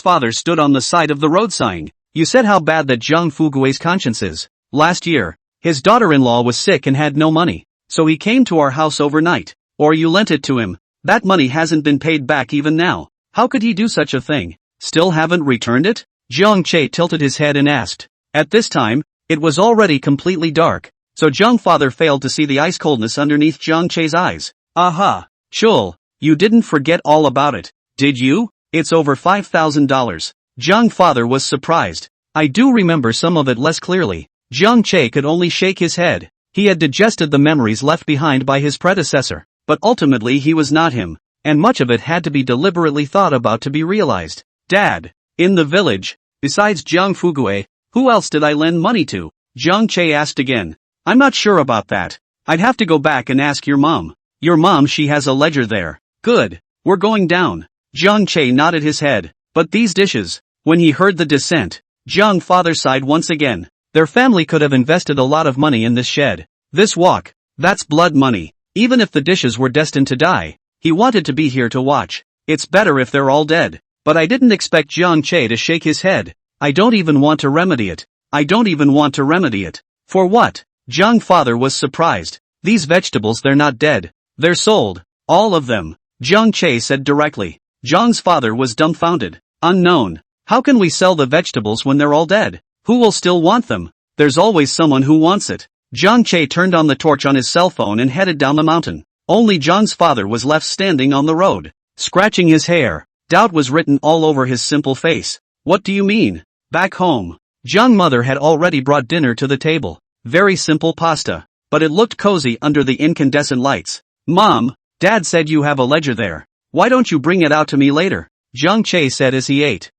father stood on the side of the road sighing. You said how bad that Jiang Fuguei's conscience is. Last year, his daughter-in-law was sick and had no money, so he came to our house overnight. Or you lent it to him. That money hasn't been paid back even now. How could he do such a thing? Still haven't returned it? Jiang Che tilted his head and asked. At this time, it was already completely dark, so Jiang's father failed to see the ice coldness underneath Jiang Che's eyes. Aha, Shul, you didn't forget all about it, did you? It's over $5,000. Jiang's father was surprised. I do remember some of it less clearly. Jiang Che could only shake his head. He had digested the memories left behind by his predecessor, but ultimately he was not him, and much of it had to be deliberately thought about to be realized. Dad, in the village, besides Jiang Fuguei, who else did I lend money to? Jiang Che asked again. I'm not sure about that. I'd have to go back and ask your mom. Your mom, she has a ledger there. Good. We're going down. Jiang Che nodded his head. But these dishes. When he heard the dissent, Jiang's father sighed once again. Their family could have invested a lot of money in this shed. This walk. That's blood money. Even if the dishes were destined to die, he wanted to be here to watch. It's better if they're all dead. But I didn't expect Jiang Che to shake his head. I don't even want to remedy it. I don't even want to remedy it. For what? Jiang's father was surprised. These vegetables, they're not dead. They're sold. All of them. Jiang Che said directly. Jiang's father was dumbfounded. Unknown. How can we sell the vegetables when they're all dead? Who will still want them? There's always someone who wants it. Jiang Che turned on the torch on his cell phone and headed down the mountain. Only Jiang's father was left standing on the road, scratching his hair. Doubt was written all over his simple face. What do you mean? Back home. Jiang's mother had already brought dinner to the table. Very simple pasta, but it looked cozy under the incandescent lights. Mom, Dad said you have a ledger there. Why don't you bring it out to me later? Jiang Che said as he ate.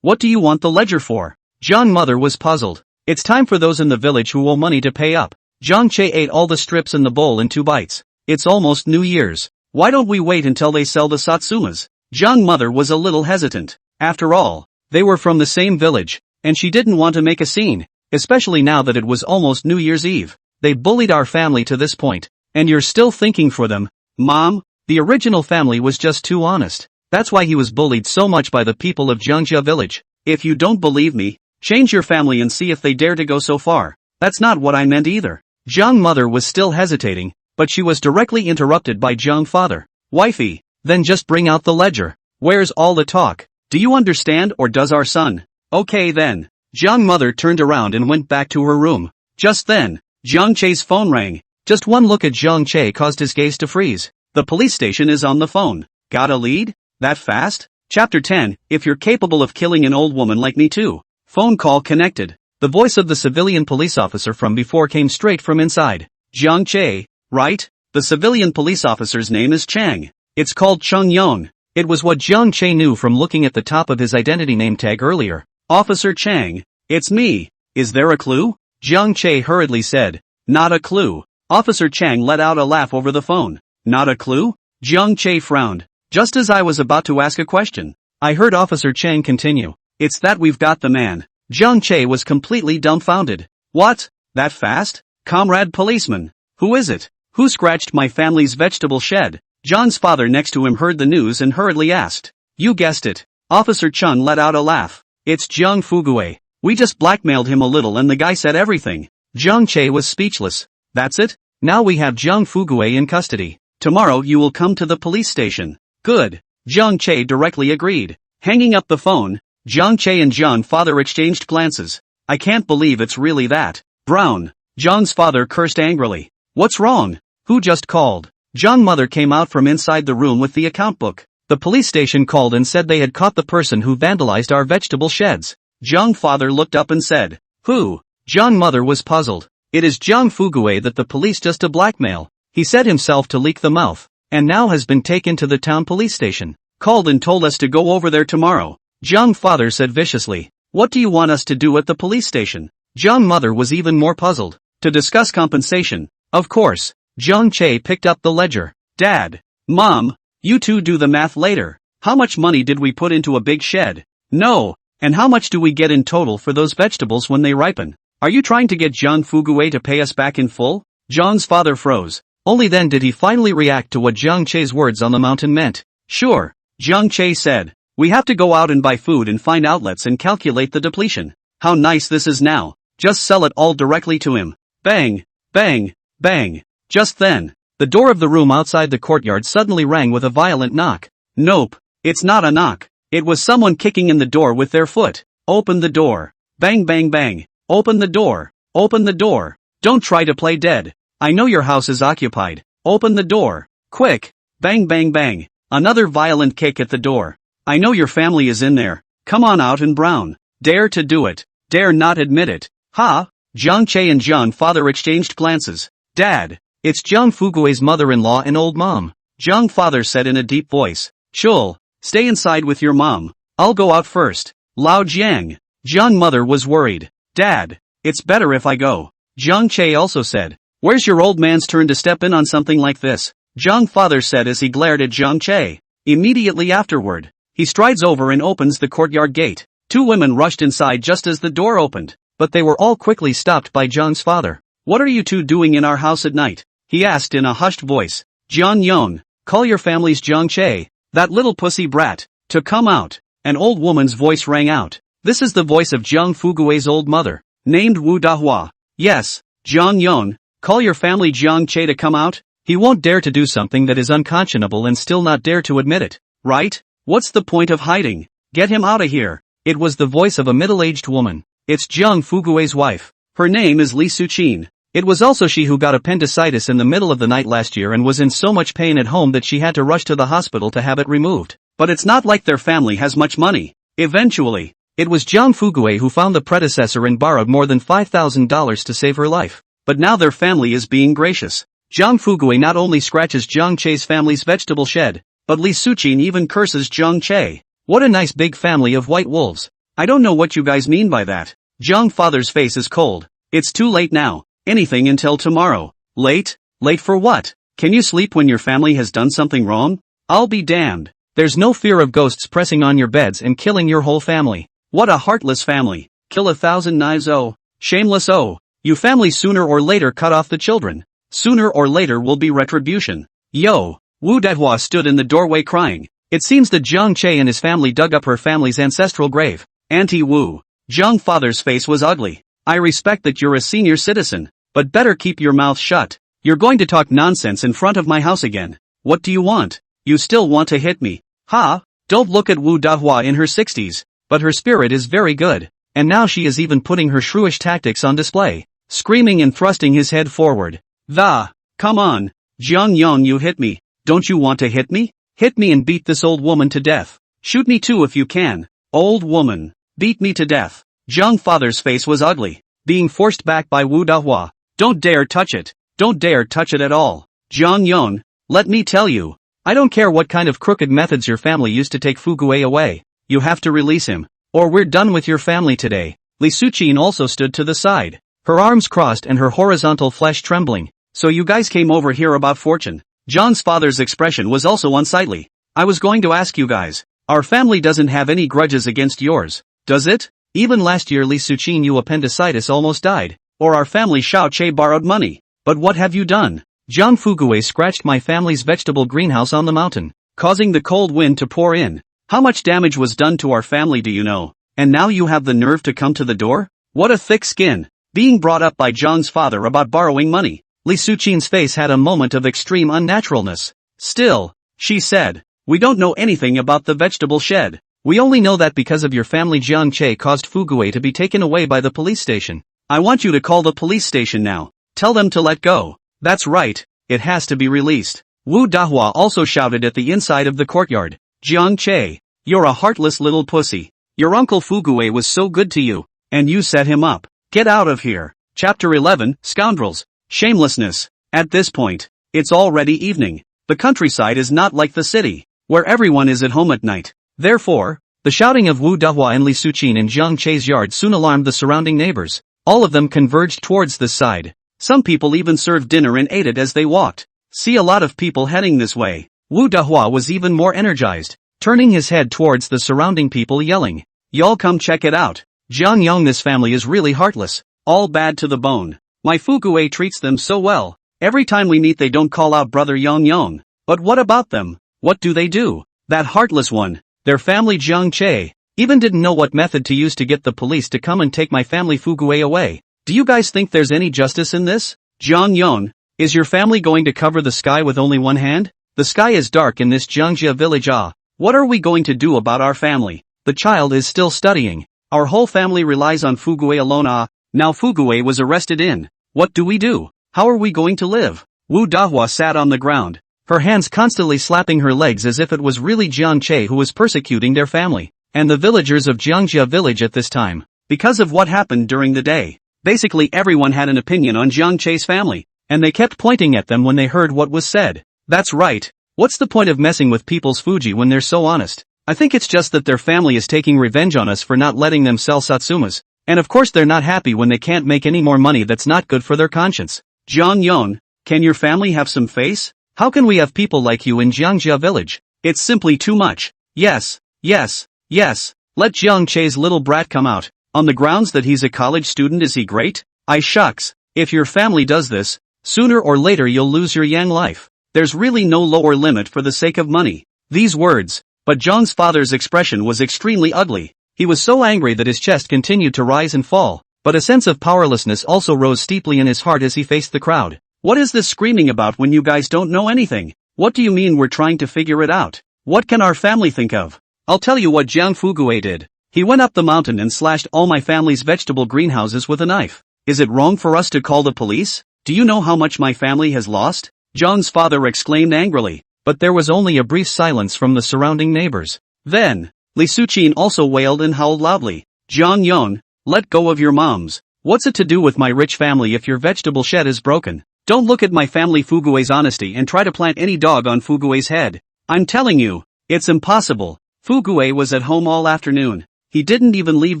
What do you want the ledger for? Jiang mother was puzzled. It's time for those in the village who owe money to pay up. Jiang Che ate all the strips in the bowl in 2 bites. It's almost New Year's. Why don't we wait until they sell the Satsumas? Jiang mother was a little hesitant. After all, they were from the same village, and she didn't want to make a scene, especially now that it was almost New Year's Eve. They bullied our family to this point, and you're still thinking for them, Mom? The original family was just too honest. That's why he was bullied so much by the people of Jiangjia village. If you don't believe me, change your family and see if they dare to go so far. That's not what I meant either. Jiang mother was still hesitating, but she was directly interrupted by Jiang father. Wifey, then just bring out the ledger. Where's all the talk? Do you understand, or does our son? Okay then. Jiang mother turned around and went back to her room. Just then, Jiang Che's phone rang. Just one look at Jiang Che caused his gaze to freeze. The police station is on the phone. Got a lead? That fast? Chapter 10, if you're capable of killing an old woman like me too. Phone call connected. The voice of the civilian police officer from before came straight from inside. Jiang Che, right? The civilian police officer's name is Chang. It's called Chung Yong. It was what Jiang Che knew from looking at the top of his identity name tag earlier. Officer Chang, it's me. Is there a clue? Jiang Che hurriedly said. Not a clue. Officer Chang let out a laugh over the phone. Not a clue? Jiang Che frowned. Just as I was about to ask a question, I heard Officer Chang continue. It's that we've got the man. Jiang Che was completely dumbfounded. What? That fast? Comrade policeman. Who is it? Who scratched my family's vegetable shed? John's father next to him heard the news and hurriedly asked. You guessed it. Officer Chun let out a laugh. It's Jiang Fugue. We just blackmailed him a little and the guy said everything. Jiang Che was speechless. That's it? Now we have Jiang Fugue in custody. Tomorrow you will come to the police station. Good. Jiang Che directly agreed. Hanging up the phone, Jiang Che and John father exchanged glances. I can't believe it's really that. Brown. John's father cursed angrily. What's wrong? Who just called? John mother came out from inside the room with the account book. The police station called and said they had caught the person who vandalized our vegetable sheds. Jiang father looked up and said, Who? John mother was puzzled. It is Jiang Fugue that the police just to blackmail. He said himself to leak the mouth, and now has been taken to the town police station. Called and told us to go over there tomorrow. Jiang father said viciously. What do you want us to do at the police station? Jiang mother was even more puzzled. To discuss compensation. Of course. Jiang Che picked up the ledger. Dad. Mom. You two do the math later. How much money did we put into a big shed? No. And how much do we get in total for those vegetables when they ripen? Are you trying to get Jiang Fugue to pay us back in full? John's father froze. Only then did he finally react to what Jiang Che's words on the mountain meant. Sure. Jiang Che said. We have to go out and buy food and find outlets and calculate the depletion. How nice this is now. Just sell it all directly to him. Bang. Bang. Bang. Just then, the door of the room outside the courtyard suddenly rang with a violent knock. Nope. It's not a knock. It was someone kicking in the door with their foot. Open the door. Bang bang bang. Open the door. Open the door. Don't try to play dead. I know your house is occupied. Open the door. Quick. Bang bang bang. Another violent kick at the door. I know your family is in there. Come on out and brown. Dare to do it. Dare not admit it. Ha? Jiang Che and John father exchanged glances. Dad. It's Jiang Fugue's mother-in-law and old mom. Jiang father said in a deep voice. Chul. Stay inside with your mom. I'll go out first. Lao Jiang. Jiang mother was worried. Dad. It's better if I go. Jiang Che also said. Where's your old man's turn to step in on something like this? Jiang father said as he glared at Jiang Che. Immediately afterward, he strides over and opens the courtyard gate. Two women rushed inside just as the door opened, but they were all quickly stopped by Jiang's father. What are you two doing in our house at night? He asked in a hushed voice. Jiang Yong, call your family's Jiang Che, that little pussy brat, to come out. An old woman's voice rang out. This is the voice of Jiang Fugue's old mother, named Wu Dahua. Yes, Jiang Yong, call your family Jiang Che to come out? He won't dare to do something that is unconscionable and still not dare to admit it, right? What's the point of hiding? Get him out of here. It was the voice of a middle-aged woman. It's Jiang Fugue's wife. Her name is Li Suqin. It was also she who got appendicitis in the middle of the night last year and was in so much pain at home that she had to rush to the hospital to have it removed. But it's not like their family has much money. Eventually, it was Jiang Fugue who found the predecessor and borrowed more than $5,000 to save her life. But now their family is being gracious. Jiang Fugui not only scratches Jiang Che's family's vegetable shed, but Li Suqin even curses Jiang Che. What a nice big family of white wolves. I don't know what you guys mean by that. Jiang father's face is cold. It's too late now. Anything until tomorrow. Late? Late for what? Can you sleep when your family has done something wrong? I'll be damned. There's no fear of ghosts pressing on your beds and killing your whole family. What a heartless family. Kill 1,000 knives, oh. Shameless, oh. You family sooner or later cut off the children. Sooner or later will be retribution. Yo. Wu Dehua stood in the doorway crying. It seems that Jiang Che and his family dug up her family's ancestral grave. Auntie Wu. Jiang father's face was ugly. I respect that you're a senior citizen, but better keep your mouth shut. You're going to talk nonsense in front of my house again. What do you want? You still want to hit me? Ha! Don't look at Wu Dehua in her 60s, but her spirit is very good, and now she is even putting her shrewish tactics on display, screaming and thrusting his head forward. Come on, Jiang Yong, you hit me. Don't you want to hit me? Hit me and beat this old woman to death. Shoot me too if you can. Old woman. Beat me to death. Jiang father's face was ugly, being forced back by Wu Dehua. Don't dare touch it. Don't dare touch it at all. Jiang Yong, let me tell you. I don't care what kind of crooked methods your family used to take Fugui away. You have to release him, or we're done with your family today. Li Suqin also stood to the side, her arms crossed and her horizontal flesh trembling. So you guys came over here about fortune. John's father's expression was also unsightly. I was going to ask you guys. Our family doesn't have any grudges against yours, does it? Even last year Li Suqin, you appendicitis almost died. Or our family Xiao Che borrowed money. But what have you done? Jiang Fugui scratched my family's vegetable greenhouse on the mountain, causing the cold wind to pour in. How much damage was done to our family do you know? And now you have the nerve to come to the door? What a thick skin. Being brought up by Jiang's father about borrowing money. Li Suqin's face had a moment of extreme unnaturalness. Still, she said, we don't know anything about the vegetable shed. We only know that because of your family Jiang Che caused Fugui to be taken away by the police station. I want you to call the police station now. Tell them to let go. That's right, it has to be released. Wu Dehua also shouted at the inside of the courtyard. Jiang Che, you're a heartless little pussy. Your uncle Fugui was so good to you, and you set him up. Get out of here. Chapter 11, Scoundrels. Shamelessness. At this point, it's already evening. The countryside is not like the city, where everyone is at home at night. Therefore, the shouting of Wu Dehua and Li Suqin in Jiang Che's yard soon alarmed the surrounding neighbors. All of them converged towards this side. Some people even served dinner and ate it as they walked. See a lot of people heading this way. Wu Dehua was even more energized, turning his head towards the surrounding people yelling, y'all come check it out. Jiang Yong, this family is really heartless. All bad to the bone. My Fugui treats them so well. Every time we meet they don't call out brother Yang Yong. But what about them? What do they do? That heartless one, their family Jiang Che, even didn't know what method to use to get the police to come and take my family Fugui away. Do you guys think there's any justice in this? Jiang Yong, is your family going to cover the sky with only one hand? The sky is dark in this Jiangjia village. What are we going to do about our family? The child is still studying. Our whole family relies on Fugui alone. Now Fugui was arrested in. What do we do? How are we going to live? Wu Dehua sat on the ground, her hands constantly slapping her legs as if it was really Jiang Che who was persecuting their family, and the villagers of Jiangjia village at this time, because of what happened during the day. Basically everyone had an opinion on Jiang Che's family, and they kept pointing at them when they heard what was said. That's right. What's the point of messing with people's Fuji when they're so honest? I think it's just that their family is taking revenge on us for not letting them sell Satsumas. And of course they're not happy when they can't make any more money that's not good for their conscience. Jiang Yong, can your family have some face? How can we have people like you in Jiangjia village? It's simply too much. Yes. Let Jiang Che's little brat come out. On the grounds that he's a college student, is he great? Shucks. If your family does this, sooner or later you'll lose your Yang life. There's really no lower limit for the sake of money. These words, but Jiang's father's expression was extremely ugly. He was so angry that his chest continued to rise and fall, but a sense of powerlessness also rose steeply in his heart as he faced the crowd. What is this screaming about when you guys don't know anything? What do you mean we're trying to figure it out? What can our family think of? I'll tell you what Jiang Fugui did. He went up the mountain and slashed all my family's vegetable greenhouses with a knife. Is it wrong for us to call the police? Do you know how much my family has lost? Jiang's father exclaimed angrily, but there was only a brief silence from the surrounding neighbors. Then, Li Suqin also wailed and howled loudly. Jiang Yong, let go of your moms. What's it to do with my rich family if your vegetable shed is broken? Don't look at my family Fugue's honesty and try to plant any dog on Fugue's head. I'm telling you, it's impossible. Fugue was at home all afternoon. He didn't even leave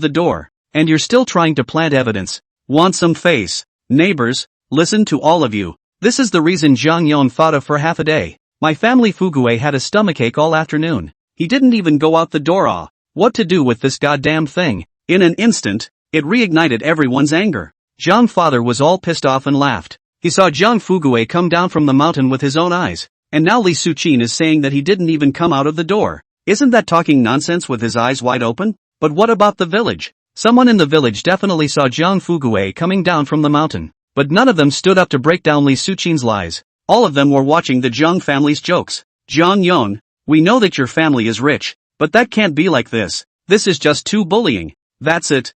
the door. And you're still trying to plant evidence. Want some face? Neighbors, listen to all of you. This is the reason Zhang Yon fought for half a day. My family Fugue had a stomachache all afternoon. He didn't even go out the door. What to do with this goddamn thing? In an instant, it reignited everyone's anger. Zhang father was all pissed off and laughed. He saw Zhang Fugue come down from the mountain with his own eyes. And now Li Suqin is saying that he didn't even come out of the door. Isn't that talking nonsense with his eyes wide open? But what about the village? Someone in the village definitely saw Zhang Fugue coming down from the mountain. But none of them stood up to break down Li Suqin's lies. All of them were watching the Zhang family's jokes. Zhang Yon, we know that your family is rich, but that can't be like this. This is just too bullying. That's it.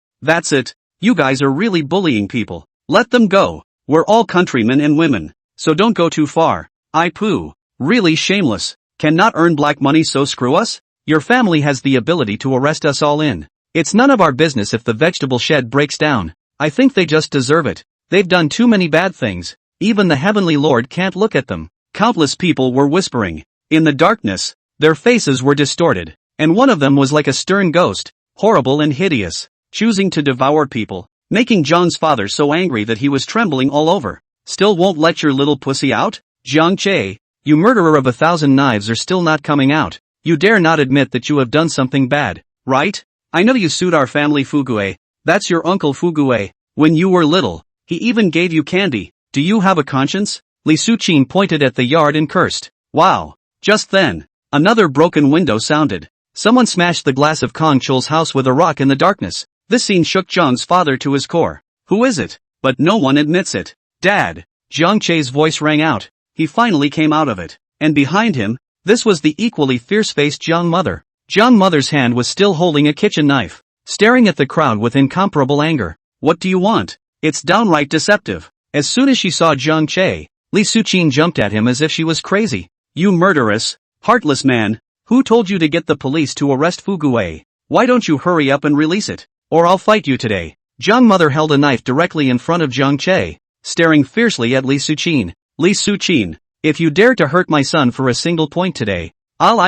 You guys are really bullying people. Let them go. We're all countrymen and women. So don't go too far. I poo. Really shameless. Cannot earn black money, so screw us? Your family has the ability to arrest us all in. It's none of our business if the vegetable shed breaks down. I think they just deserve it. They've done too many bad things. Even the Heavenly Lord can't look at them. Countless people were whispering. In the darkness, their faces were distorted. And one of them was like a stern ghost, horrible and hideous, choosing to devour people, making Zhang's father so angry that he was trembling all over. Still won't let your little pussy out? Zhang Che, you murderer of 1,000 knives are still not coming out. You dare not admit that you have done something bad, right? I know you sued our family Fugue. That's your uncle Fugue. When you were little, he even gave you candy. Do you have a conscience? Li Suqin pointed at the yard and cursed. Wow. Just then, another broken window sounded. Someone smashed the glass of Kong Chul's house with a rock in the darkness. This scene shook Zhang's father to his core. Who is it? But no one admits it. Dad. Zhang Che's voice rang out. He finally came out of it. And behind him, this was the equally fierce-faced Zhang mother. Zhang mother's hand was still holding a kitchen knife, staring at the crowd with incomparable anger. What do you want? It's downright deceptive. As soon as she saw Zhang Che, Li Suqin jumped at him as if she was crazy. You murderous, heartless man, who told you to get the police to arrest Fugue? Why don't you hurry up and release it? Or I'll fight you today. Zhang mother held a knife directly in front of Zhang Che, staring fiercely at Li Suqin. Li Suqin, if you dare to hurt my son for a single point today, I'll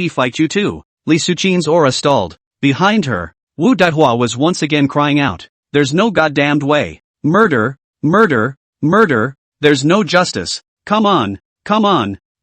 fight you too. Li Suqin's aura stalled. Behind her, Wu Daihua was once again crying out. There's no goddamned way. Murder, murder, murder, there's no justice. Come on,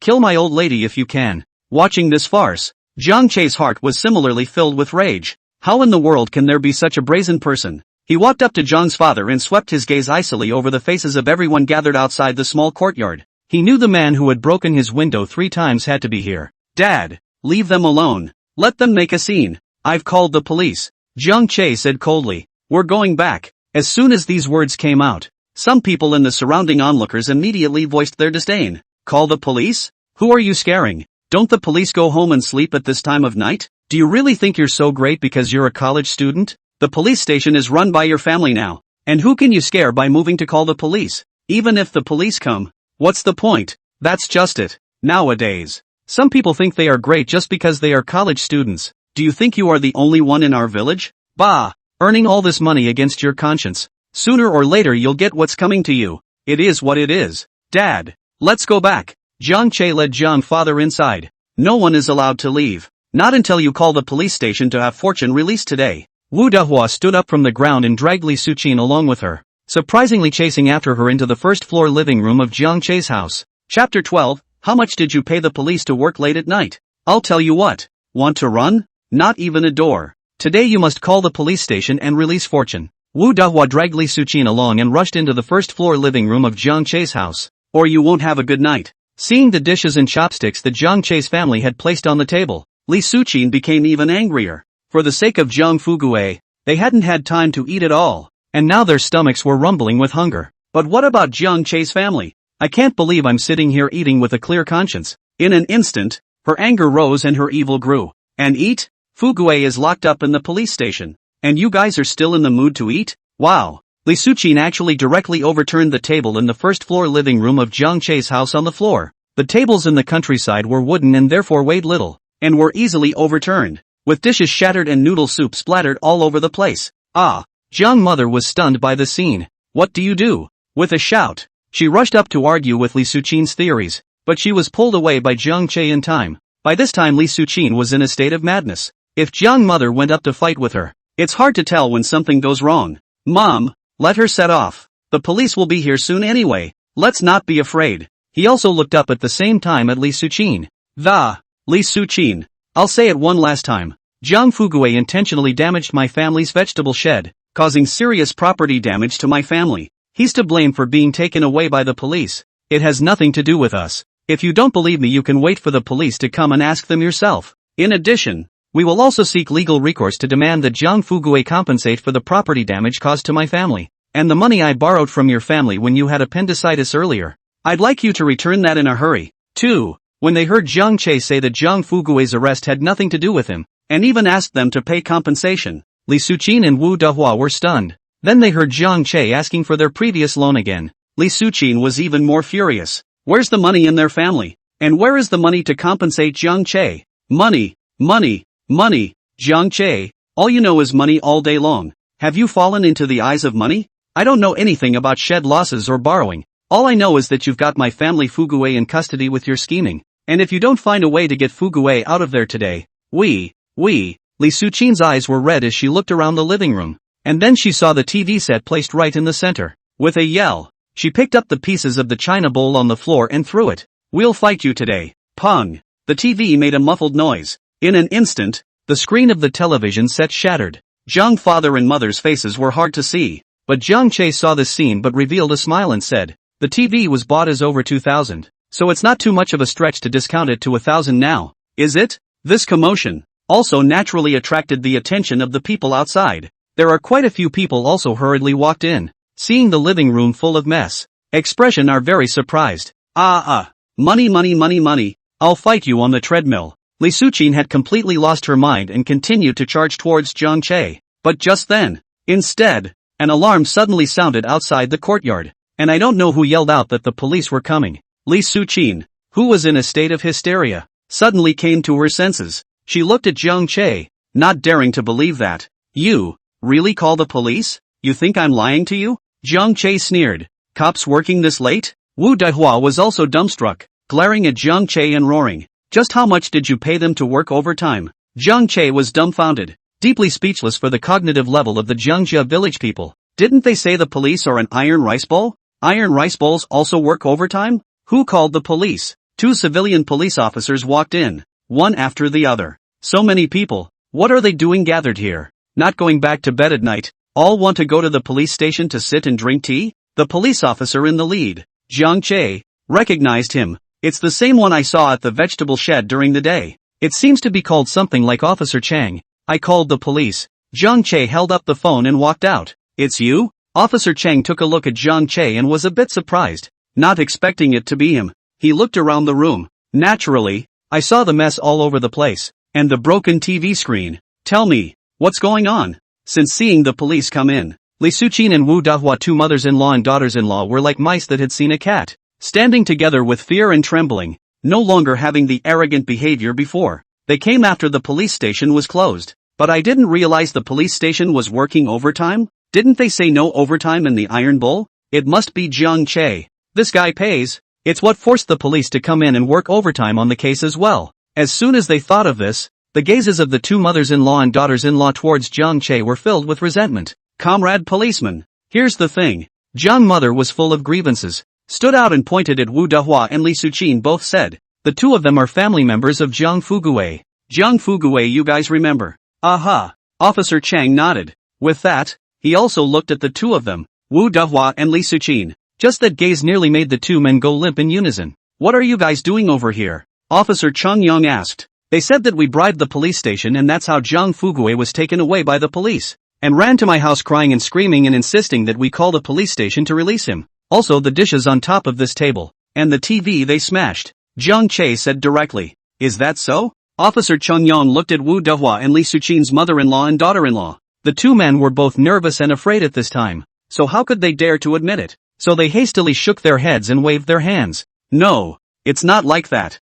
kill my old lady if you can. Watching this farce, Zhang Che's heart was similarly filled with rage. How in the world can there be such a brazen person? He walked up to Zhang's father and swept his gaze icily over the faces of everyone gathered outside the small courtyard. He knew the man who had broken his window 3 times had to be here. Dad, leave them alone. Let them make a scene. I've called the police. Zhang Che said coldly. We're going back. As soon as these words came out, some people in the surrounding onlookers immediately voiced their disdain. Call the police? Who are you scaring? Don't the police go home and sleep at this time of night? Do you really think you're so great because you're a college student? The police station is run by your family now. And who can you scare by moving to call the police? Even if the police come, what's the point? That's just it. Nowadays, some people think they are great just because they are college students. Do you think you are the only one in our village? Bah! Earning all this money against your conscience. Sooner or later you'll get what's coming to you. It is what it is. Dad, let's go back. Zhang Che led Zhang father inside. No one is allowed to leave. Not until you call the police station to have Fortune released today. Wu Dahua stood up from the ground and dragged Li Suqin along with her, surprisingly chasing after her into the first-floor living room of Zhang Che's house. Chapter 12, How much did you pay the police to work late at night? I'll tell you what. Want to run? Not even a door. Today you must call the police station and release Fortune. Wu Dahua dragged Li Suqin along and rushed into the first-floor living room of Zhang Che's house. Or you won't have a good night. Seeing the dishes and chopsticks that Zhang Che's family had placed on the table, Li Suqin became even angrier. For the sake of Zhang Fugue, they hadn't had time to eat at all, and now their stomachs were rumbling with hunger. But what about Zhang Che's family? I can't believe I'm sitting here eating with a clear conscience. In an instant, her anger rose and her evil grew. And eat? Fugue is locked up in the police station. And you guys are still in the mood to eat? Wow. Li Suqin actually directly overturned the table in the first-floor living room of Zhang Che's house on the floor. The tables in the countryside were wooden and therefore weighed little, and were easily overturned, with dishes shattered and noodle soup splattered all over the place. Ah! Zhang mother was stunned by the scene. What do you do? With a shout, She rushed up to argue with Li Suqin's theories, but she was pulled away by Jiang Che in time. By this time Li Suqin was in a state of madness. If Jiang mother went up to fight with her, it's hard to tell when something goes wrong. Mom, let her set off. The police will be here soon anyway. Let's not be afraid. He also looked up at the same time at Li Suqin. Li Suqin. I'll say it one last time. Jiang Fugue intentionally damaged my family's vegetable shed, causing serious property damage to my family. He's to blame for being taken away by the police. It has nothing to do with us. If you don't believe me, you can wait for the police to come and ask them yourself. In addition, we will also seek legal recourse to demand that Jiang Fugue compensate for the property damage caused to my family, and the money I borrowed from your family when you had appendicitis earlier. I'd like you to return that in a hurry. 2. When they heard Jiang Che say that Jiang Fugue's arrest had nothing to do with him, and even asked them to pay compensation, Li Suqin and Wu Dehua were stunned. Then they heard Jiang Che asking for their previous loan again. Li Suqin was even more furious. Where's the money in their family? And where is the money to compensate Jiang Che? Money, money, money. Jiang Che, all you know is money all day long. Have you fallen into the eyes of money? I don't know anything about shed losses or borrowing. All I know is that you've got my family Fugue in custody with your scheming. And if you don't find a way to get Fugue out of there today, Li Suqin's eyes were red as she looked around the living room. And then she saw the TV set placed right in the center. With a yell, she picked up the pieces of the china bowl on the floor and threw it. We'll fight you today. Pong. The TV made a muffled noise. In an instant, the screen of the television set shattered. Jiang father and mother's faces were hard to see, but Jiang Che saw this scene but revealed a smile and said, the TV was bought as over 2,000, so it's not too much of a stretch to discount it to 1,000 now, is it? This commotion also naturally attracted the attention of the people outside. There are quite a few people also hurriedly walked in, seeing the living room full of mess. Expression are very surprised. Money, money, money, money. I'll fight you on the treadmill. Li Suqin had completely lost her mind and continued to charge towards Jiang Che. But just then, instead, an alarm suddenly sounded outside the courtyard, and I don't know who yelled out that the police were coming. Li Suqin, who was in a state of hysteria, suddenly came to her senses. She looked at Jiang Che, not daring to believe that. You really call the police? You think I'm lying to you? Jiang Che sneered. Cops working this late? Wu Dehua was also dumbstruck, glaring at Jiang Che and roaring. Just how much did you pay them to work overtime? Jiang Che was dumbfounded, deeply speechless for the cognitive level of the Jiangjia village people. Didn't they say the police are an iron rice bowl? Iron rice bowls also work overtime? Who called the police? 2 civilian police officers walked in, one after the other. So many people. What are they doing gathered here? Not going back to bed at night? All want to go to the police station to sit and drink tea? The police officer in the lead, Jiang Che, recognized him. It's the same one I saw at the vegetable shed during the day. It seems to be called something like Officer Chang. I called the police. Jiang Che held up the phone and walked out. It's you? Officer Chang took a look at Jiang Che and was a bit surprised, not expecting it to be him. He looked around the room. Naturally, I saw the mess all over the place, and the broken TV screen. Tell me, what's going on? Since seeing the police come in, Li Suqin and Wu Dehua, 2 mothers-in-law and daughters-in-law, were like mice that had seen a cat, standing together with fear and trembling, no longer having the arrogant behavior before. They came after the police station was closed. But I didn't realize the police station was working overtime? Didn't they say no overtime in the Iron Bowl? It must be Jiang Che. This guy pays. It's what forced the police to come in and work overtime on the case as well. As soon as they thought of this, the gazes of the 2 mothers-in-law and daughters-in-law towards Jiang Che were filled with resentment. Comrade policeman, here's the thing. Jiang mother was full of grievances, stood out and pointed at Wu Dehua and Li Suqin. Both said, the 2 of them are family members of Jiang Fugue. Jiang Fugue, you guys remember? Aha. Officer Chang nodded. With that, he also looked at the 2 of them, Wu Dehua and Li Suqin. Just that gaze nearly made the 2 men go limp in unison. What are you guys doing over here? Officer Chung Yang asked. They said that we bribed the police station, and that's how Jiang Fugue was taken away by the police, and ran to my house crying and screaming and insisting that we call the police station to release him. Also the dishes on top of this table, and the TV they smashed. Jiang Che said directly. Is that so? Officer Chung Yang looked at Wu Dehua and Li Suqin's mother-in-law and daughter-in-law. The 2 men were both nervous and afraid at this time, so how could they dare to admit it? So they hastily shook their heads and waved their hands. No, it's not like that.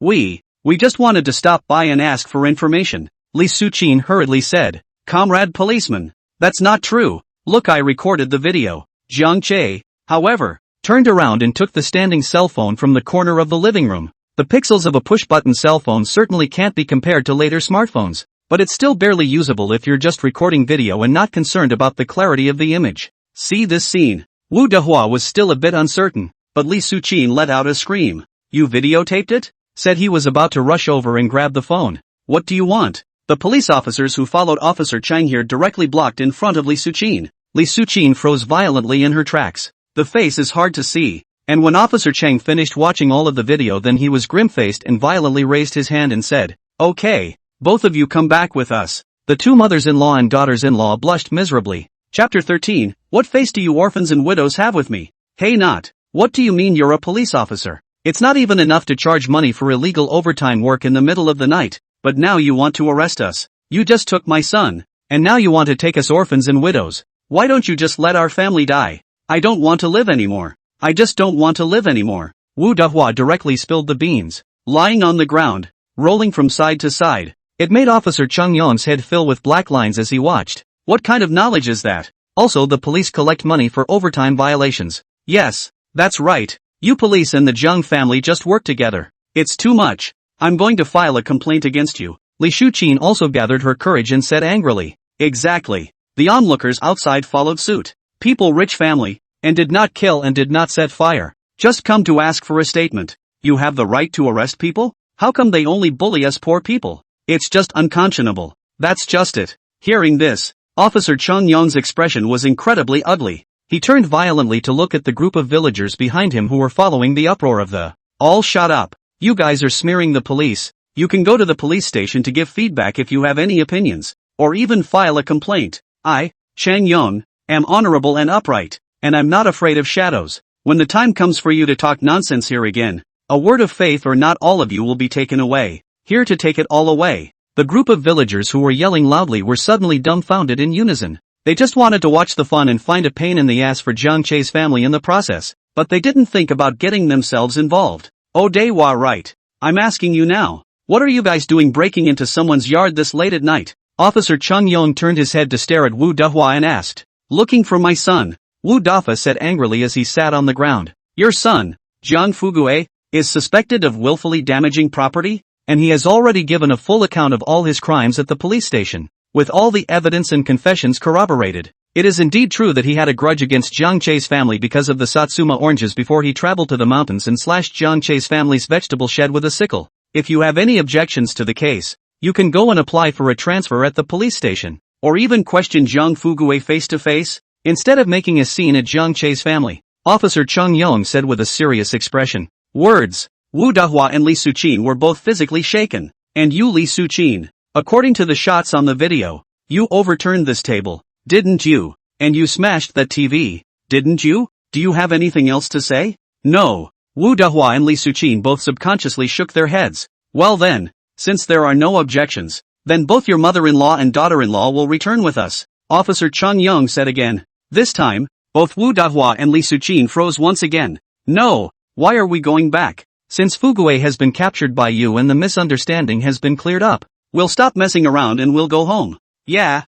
We just wanted to stop by and ask for information, Li Suqin hurriedly said. Comrade policeman, that's not true. Look, I recorded the video. Jiang Che, however, turned around and took the standing cell phone from the corner of the living room. The pixels of a push-button cell phone certainly can't be compared to later smartphones, but it's still barely usable if you're just recording video and not concerned about the clarity of the image. See this scene. Wu Dehua was still a bit uncertain, but Li Suqin let out a scream. You videotaped it? Said he was about to rush over and grab the phone. What do you want? The police officers who followed Officer Chang here directly blocked in front of Li Suqin. Li Suqin froze violently in her tracks. The face is hard to see, and when Officer Chang finished watching all of the video, then he was grim-faced and violently raised his hand and said, "Okay, both of you come back with us." The two mothers-in-law and daughters-in-law blushed miserably. Chapter 13, What face do you orphans and widows have with me? Hey not, what do you mean you're a police officer? It's not even enough to charge money for illegal overtime work in the middle of the night, but now you want to arrest us. You just took my son, and now you want to take us orphans and widows. Why don't you just let our family die? I don't want to live anymore. I just don't want to live anymore. Wu Dehua directly spilled the beans, lying on the ground, rolling from side to side. It made Officer Chung Yong's head fill with black lines as he watched. What kind of knowledge is that? Also, the police collect money for overtime violations. Yes, that's right. You police and the Zhang family just work together. It's too much. I'm going to file a complaint against you. Li Suqin also gathered her courage and said angrily. Exactly. The onlookers outside followed suit. People rich family, and did not kill and did not set fire. Just come to ask for a statement. You have the right to arrest people? How come they only bully us poor people? It's just unconscionable. That's just it. Hearing this, Officer Chung Yong's expression was incredibly ugly. He turned violently to look at the group of villagers behind him who were following the uproar of the all shut up. You guys are smearing the police. You can go to the police station to give feedback if you have any opinions, or even file a complaint. I, Chang Yong, am honorable and upright, and I'm not afraid of shadows. When the time comes for you to talk nonsense here again, a word of faith or not all of you will be taken away. Here to take it all away. The group of villagers who were yelling loudly were suddenly dumbfounded in unison. They just wanted to watch the fun and find a pain in the ass for Zhang Che's family in the process, but they didn't think about getting themselves involved. Oh Dehua, right. I'm asking you now. What are you guys doing breaking into someone's yard this late at night? Officer Chung Yong turned his head to stare at Wu Dehua and asked. Looking for my son. Wu Dehua said angrily as he sat on the ground. Your son, Zhang Fugue, is suspected of willfully damaging property, and he has already given a full account of all his crimes at the police station. With all the evidence and confessions corroborated, it is indeed true that he had a grudge against Zhang Che's family because of the Satsuma oranges before he traveled to the mountains and slashed Zhang Che's family's vegetable shed with a sickle. If you have any objections to the case, you can go and apply for a transfer at the police station, or even question Zhang Fugue face to face, instead of making a scene at Zhang Che's family. Officer Chung Yong said with a serious expression. Words. Wu Dehua and Li Suqin were both physically shaken. And you Li Suqin. According to the shots on the video, you overturned this table, didn't you? And you smashed that TV, didn't you? Do you have anything else to say? No. Wu Dehua and Li Suqin both subconsciously shook their heads. Well then, since there are no objections, then both your mother-in-law and daughter-in-law will return with us, Officer Chung Yong said again. This time, both Wu Dehua and Li Suqin froze once again. No, why are we going back? Since Fugue has been captured by you and the misunderstanding has been cleared up, we'll stop messing around and we'll go home. Yeah,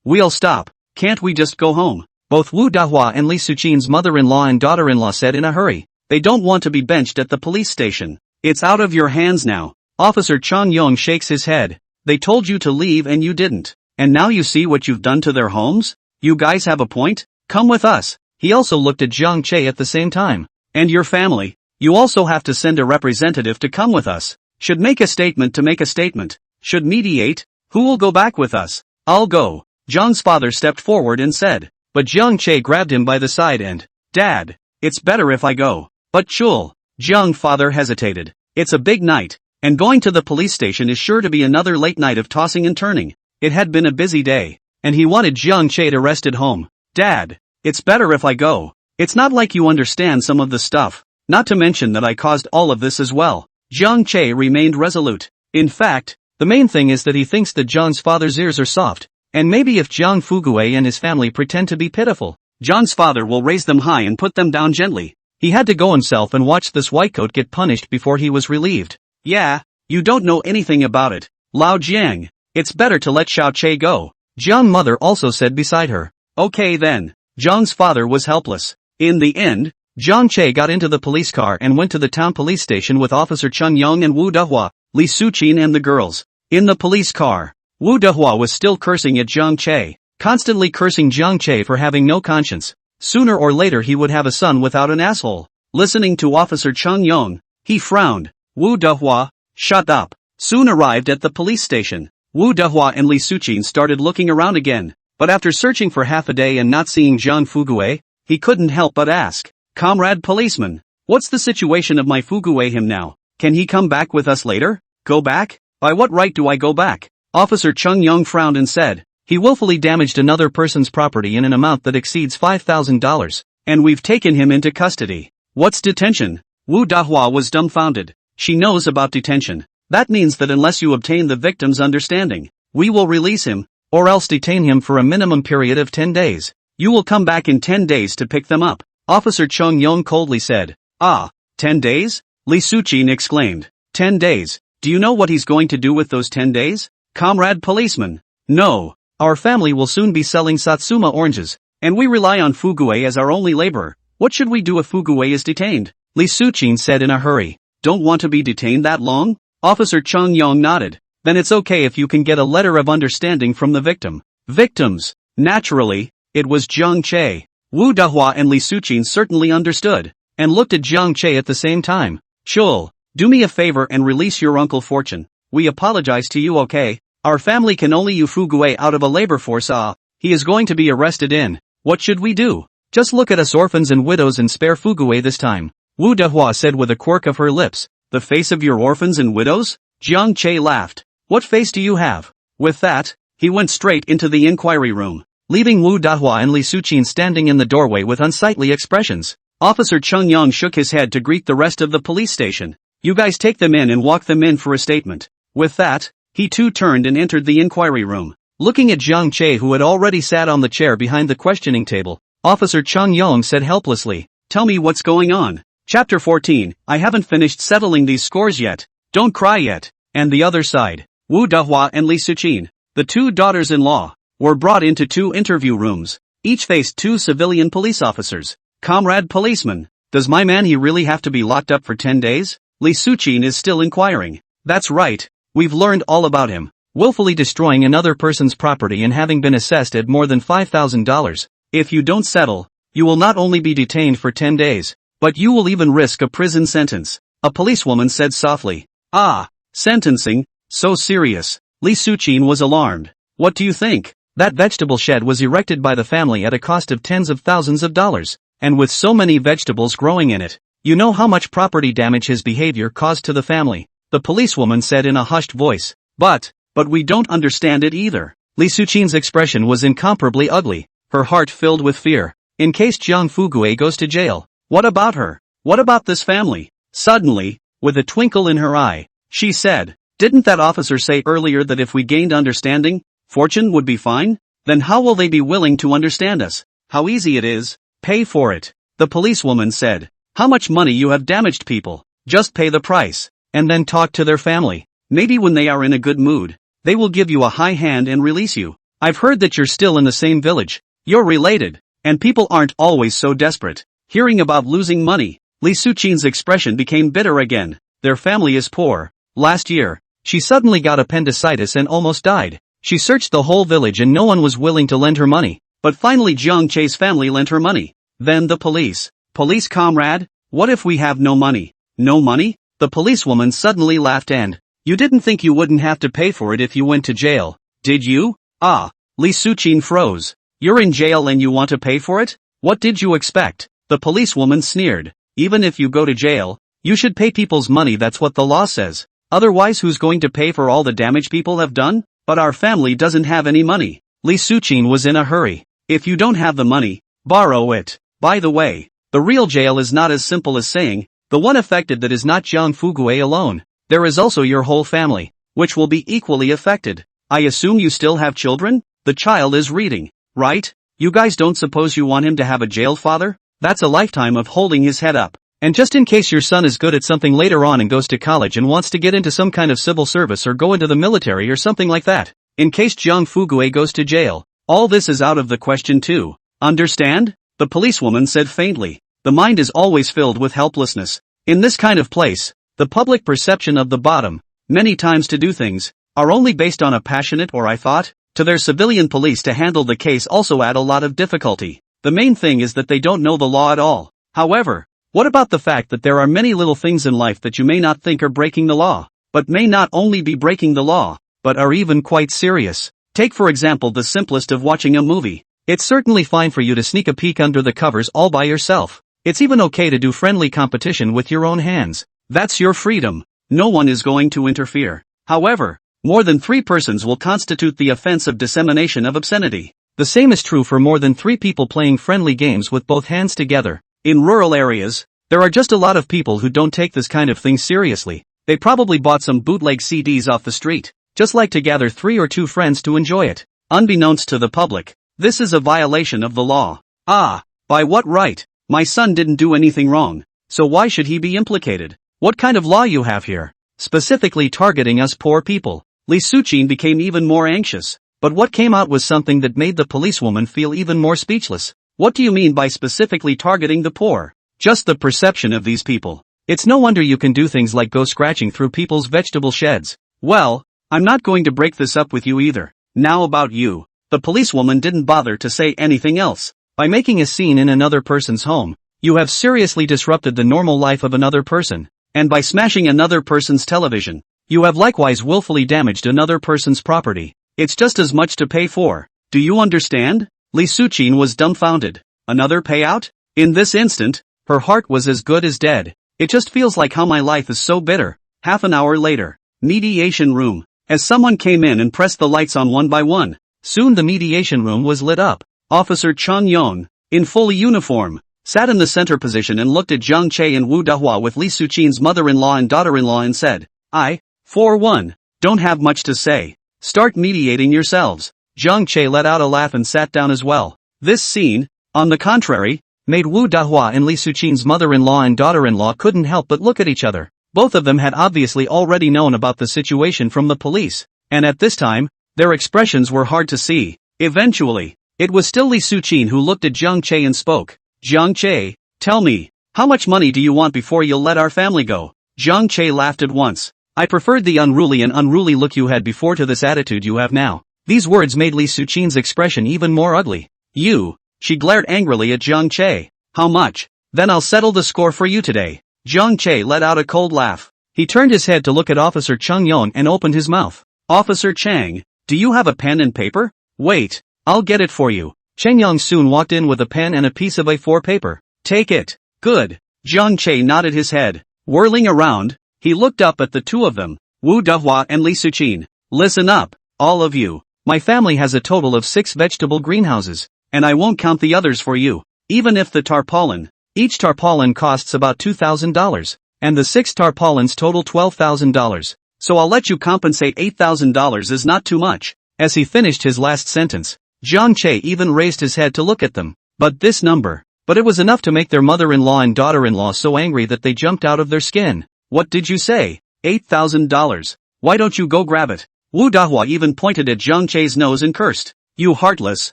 we'll stop. Can't we just go home? Both Wu Dehua and Li Suqin's mother-in-law and daughter-in-law said in a hurry. They don't want to be benched at the police station. It's out of your hands now. Officer Chung Yong shakes his head. They told you to leave and you didn't. And now you see what you've done to their homes? You guys have a point? Come with us. He also looked at Zhang Che at the same time. And your family. You also have to send a representative to come with us. Should make a statement to make a statement. Should mediate. Who will go back with us? I'll go. Zhang's father stepped forward and said. But Zhang Che grabbed him by the side and, Dad, it's better if I go. But Chul. Zhang father hesitated. It's a big night, and going to the police station is sure to be another late night of tossing and turning. It had been a busy day, and he wanted Zhang Che arrested home. Dad, it's better if I go. It's not like you understand some of the stuff, not to mention that I caused all of this as well. Zhang Che remained resolute. In fact, the main thing is that he thinks that Zhang's father's ears are soft, and maybe if Zhang Fugue and his family pretend to be pitiful, Zhang's father will raise them high and put them down gently. He had to go himself and watch this whitecoat get punished before he was relieved. Yeah, you don't know anything about it, Lao Jiang. It's better to let Xiao Che go. Zhang mother also said beside her. Okay then. Zhang's father was helpless. In the end, Zhang Che got into the police car and went to the town police station with Officer Chung Yong and Wu Dehua, Li Suqin and the girls. In the police car, Wu Dehua was still cursing at Zhang Che, constantly cursing Zhang Che for having no conscience. Sooner or later he would have a son without an asshole. Listening to Officer Chung Yong, he frowned. Wu Dehua, shut up. Soon arrived at the police station. Wu Dehua and Li Suqin started looking around again, but after searching for half a day and not seeing Zhang Fugue, he couldn't help but ask, "Comrade policeman, what's the situation of my Fugue him now? Can he come back with us later?" "Go back? By what right do I go back?" Officer Chung Yong frowned and said, "He willfully damaged another person's property in an amount that exceeds $5,000, and we've taken him into custody." "What's detention?" Wu Dehua was dumbfounded. She knows about detention. That means that unless you obtain the victim's understanding, we will release him, or else detain him for a minimum period of 10 days. You will come back in 10 days to pick them up. Officer Chung Yong coldly said. "Ah, 10 days? Li Suqin exclaimed. 10 days, do you know what he's going to do with those 10 days? Comrade policeman. No, our family will soon be selling Satsuma oranges, and we rely on Fugue as our only laborer. What should we do if Fugue is detained?" Li Suqin said in a hurry. "Don't want to be detained that long?" Officer Chung Yong nodded. "Then it's okay if you can get a letter of understanding from the victim." Victims. Naturally, it was Zhang Che. Wu Dehua and Li Suqin certainly understood, and looked at Zhang Che at the same time. "Chul, do me a favor and release your Uncle Fortune. We apologize to you, okay? Our family can only use Fugue out of a labor force. He is going to be arrested in. What should we do? Just look at us orphans and widows and spare Fugue this time." Wu Dehua said with a quirk of her lips. "The face of your orphans and widows?" Zhang Che laughed. "What face do you have?" With that, he went straight into the inquiry room, leaving Wu Dehua and Li Suqin standing in the doorway with unsightly expressions. Officer Chung Yong shook his head to greet the rest of the police station. "You guys take them in and walk them in for a statement." With that, he too turned and entered the inquiry room. Looking at Zhang Che, who had already sat on the chair behind the questioning table, Officer Chung Yong said helplessly, "Tell me what's going on." Chapter 14, I haven't finished settling these scores yet. Don't cry yet. And the other side, Wu Dehua and Li Suqin, the two daughters-in-law, were brought into two interview rooms. Each faced two civilian police officers. "Comrade policeman, does my man he really have to be locked up for 10 days? Li Suqin is still inquiring. "That's right. We've learned all about him. Willfully destroying another person's property and having been assessed at more than $5,000. If you don't settle, you will not only be detained for 10 days, but you will even risk a prison sentence," a policewoman said softly. "Ah, sentencing? So serious?" Li Suqin was alarmed. "What do you think? That vegetable shed was erected by the family at a cost of tens of thousands of dollars, and with so many vegetables growing in it, you know how much property damage his behavior caused to the family," the policewoman said in a hushed voice. But we don't understand it either." Li Suqin's expression was incomparably ugly, her heart filled with fear. In case Zhang Fugue goes to jail, what about her? What about this family? Suddenly, with a twinkle in her eye, she said, "Didn't that officer say earlier that if we gained understanding, Fortune would be fine? Then how will they be willing to understand us? How easy it is. Pay for it." The policewoman said, "How much money you have damaged people? Just pay the price, and then talk to their family. Maybe when they are in a good mood, they will give you a high hand and release you. I've heard that you're still in the same village. You're related, and people aren't always so desperate." Hearing about losing money, Li Suqin's expression became bitter again. Their family is poor. Last year, she suddenly got appendicitis and almost died. She searched the whole village and no one was willing to lend her money, but finally Zhang Che's family lent her money. Then the police. "Police comrade, what if we have no money?" "No money?" The policewoman suddenly laughed. "And you didn't think you wouldn't have to pay for it if you went to jail, did you?" "Ah." Li Suqin froze. "You're in jail and you want to pay for it? What did you expect?" The policewoman sneered. "Even if you go to jail, you should pay people's money, that's what the law says. Otherwise who's going to pay for all the damage people have done? But our family doesn't have any money." Li Suqin was in a hurry. "If you don't have the money, borrow it. By the way, the real jail is not as simple as saying, the one affected that is not Zhang Fugue alone. There is also your whole family, which will be equally affected. I assume you still have children? The child is reading, right? You guys don't suppose you want him to have a jail father? That's a lifetime of holding his head up. And just in case your son is good at something later on and goes to college and wants to get into some kind of civil service or go into the military or something like that. In case Zhang Fugue goes to jail, all this is out of the question too. Understand?" the policewoman said faintly. The mind is always filled with helplessness. In this kind of place, the public perception of the bottom, many times to do things, are only based on a passionate or I thought, to their civilian police to handle the case also add a lot of difficulty. The main thing is that they don't know the law at all. However, what about the fact that there are many little things in life that you may not think are breaking the law, but may not only be breaking the law, but are even quite serious? Take for example the simplest of watching a movie. It's certainly fine for you to sneak a peek under the covers all by yourself. It's even okay to do friendly competition with your own hands. That's your freedom. No one is going to interfere. However, more than 3 persons will constitute the offense of dissemination of obscenity. The same is true for more than 3 people playing friendly games with both hands together. In rural areas, there are just a lot of people who don't take this kind of thing seriously. They probably bought some bootleg CDs off the street, just like to gather 3 or 2 friends to enjoy it. Unbeknownst to the public, this is a violation of the law. Ah, by what right? My son didn't do anything wrong, so why should he be implicated? What kind of law you have here? Specifically targeting us poor people. Li Suchin became even more anxious, but what came out was something that made the policewoman feel even more speechless. What do you mean by specifically targeting the poor? Just the perception of these people. It's no wonder you can do things like go scratching through people's vegetable sheds. Well, I'm not going to break this up with you either. Now about you. The policewoman didn't bother to say anything else. By making a scene in another person's home, you have seriously disrupted the normal life of another person. And by smashing another person's television, you have likewise willfully damaged another person's property. It's just as much to pay for. Do you understand? Li Suchin was dumbfounded. Another payout? In this instant, her heart was as good as dead. It just feels like how my life is so bitter. Half an hour later, mediation room. As someone came in and pressed the lights on one by one, soon the mediation room was lit up. Officer Chang Yon, in full uniform, sat in the center position and looked at Zhang Che and Wu Dahua with Li Suchin's mother-in-law and daughter-in-law and said, I, for one, don't have much to say. Start mediating yourselves. Zhang Che let out a laugh and sat down as well. This scene, on the contrary, made Wu Dahua and Li Suchin's mother-in-law and daughter-in-law couldn't help but look at each other. Both of them had obviously already known about the situation from the police, and at this time, their expressions were hard to see. Eventually, it was still Li Suchin who looked at Zhang Che and spoke. Zhang Che, tell me, how much money do you want before you'll let our family go? Zhang Che laughed at once. I preferred the unruly look you had before to this attitude you have now. These words made Li Suchin's expression even more ugly. You, she glared angrily at Zhang Che. How much? Then I'll settle the score for you today. Zhang Che let out a cold laugh. He turned his head to look at Officer Chang Yon and opened his mouth. Officer Chang, do you have a pen and paper? Wait, I'll get it for you. Chang Yang soon walked in with a pen and a piece of A4 paper. Take it. Good. Zhang Che nodded his head. Whirling around, he looked up at the two of them, Wu Dahua and Li Suchin. Listen up, all of you. My family has a total of 6 vegetable greenhouses, and I won't count the others for you. Even if the tarpaulin, each tarpaulin costs about $2,000, and the 6 tarpaulins total $12,000. So I'll let you compensate $8,000 is not too much. As he finished his last sentence, Zhang Che even raised his head to look at them. But it was enough to make their mother-in-law and daughter-in-law so angry that they jumped out of their skin. What did you say? $8,000. Why don't you go grab it? Wu Dahua even pointed at Zhang Che's nose and cursed. You heartless.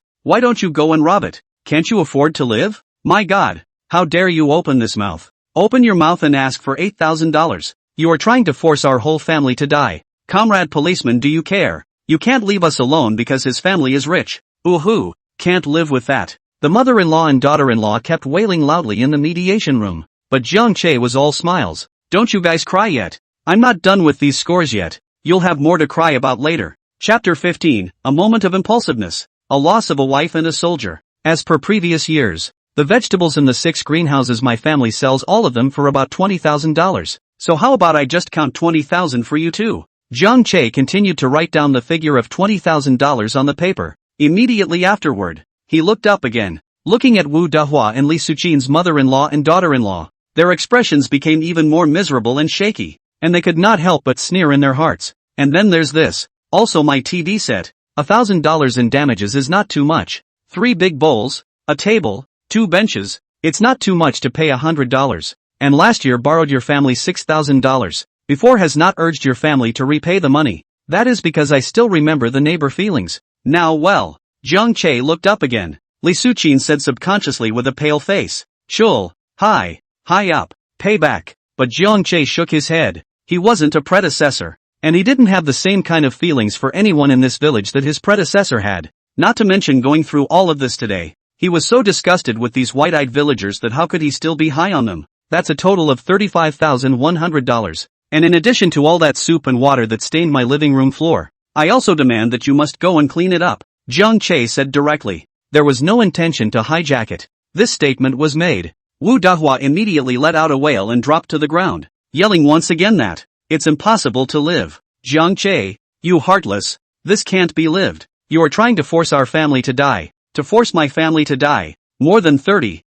Why don't you go and rob it? Can't you afford to live? My God. How dare you open this mouth? Open your mouth and ask for $8,000. You are trying to force our whole family to die. Comrade policeman, do you care? You can't leave us alone because his family is rich. Ooh, can't live with that. The mother-in-law and daughter-in-law kept wailing loudly in the mediation room. But Zhang Che was all smiles. Don't you guys cry yet. I'm not done with these scores yet. You'll have more to cry about later. Chapter 15, A Moment of Impulsiveness. A Loss of a Wife and a Soldier. As per previous years, the vegetables in the 6 greenhouses my family sells all of them for about $20,000. So how about I just count $20,000 for you too? Zhang Che continued to write down the figure of $20,000 on the paper. Immediately afterward, he looked up again, looking at Wu Dahua and Li Suchin's mother-in-law and daughter-in-law. Their expressions became even more miserable and shaky, and they could not help but sneer in their hearts. And then there's this. Also my TV set. $1,000 in damages is not too much. 3 big bowls, a table, 2 benches. It's not too much to pay $100. And last year borrowed your family $6,000. Before has not urged your family to repay the money. That is because I still remember the neighbor feelings. Now well, Zhang Che looked up again. Li Suqin said subconsciously with a pale face. Chul. Hi up. Payback. But Jiang Che shook his head. He wasn't a predecessor. And he didn't have the same kind of feelings for anyone in this village that his predecessor had. Not to mention going through all of this today. He was so disgusted with these white-eyed villagers that how could he still be high on them? That's a total of $35,100. And in addition to all that soup and water that stained my living room floor, I also demand that you must go and clean it up, Jiang Che said directly. There was no intention to hijack it. This statement was made. Wu Dahua immediately let out a wail and dropped to the ground, yelling once again that it's impossible to live. Jiang Che, you heartless, this can't be lived. You are trying to force our family to die, to force my family to die. More than 30,000,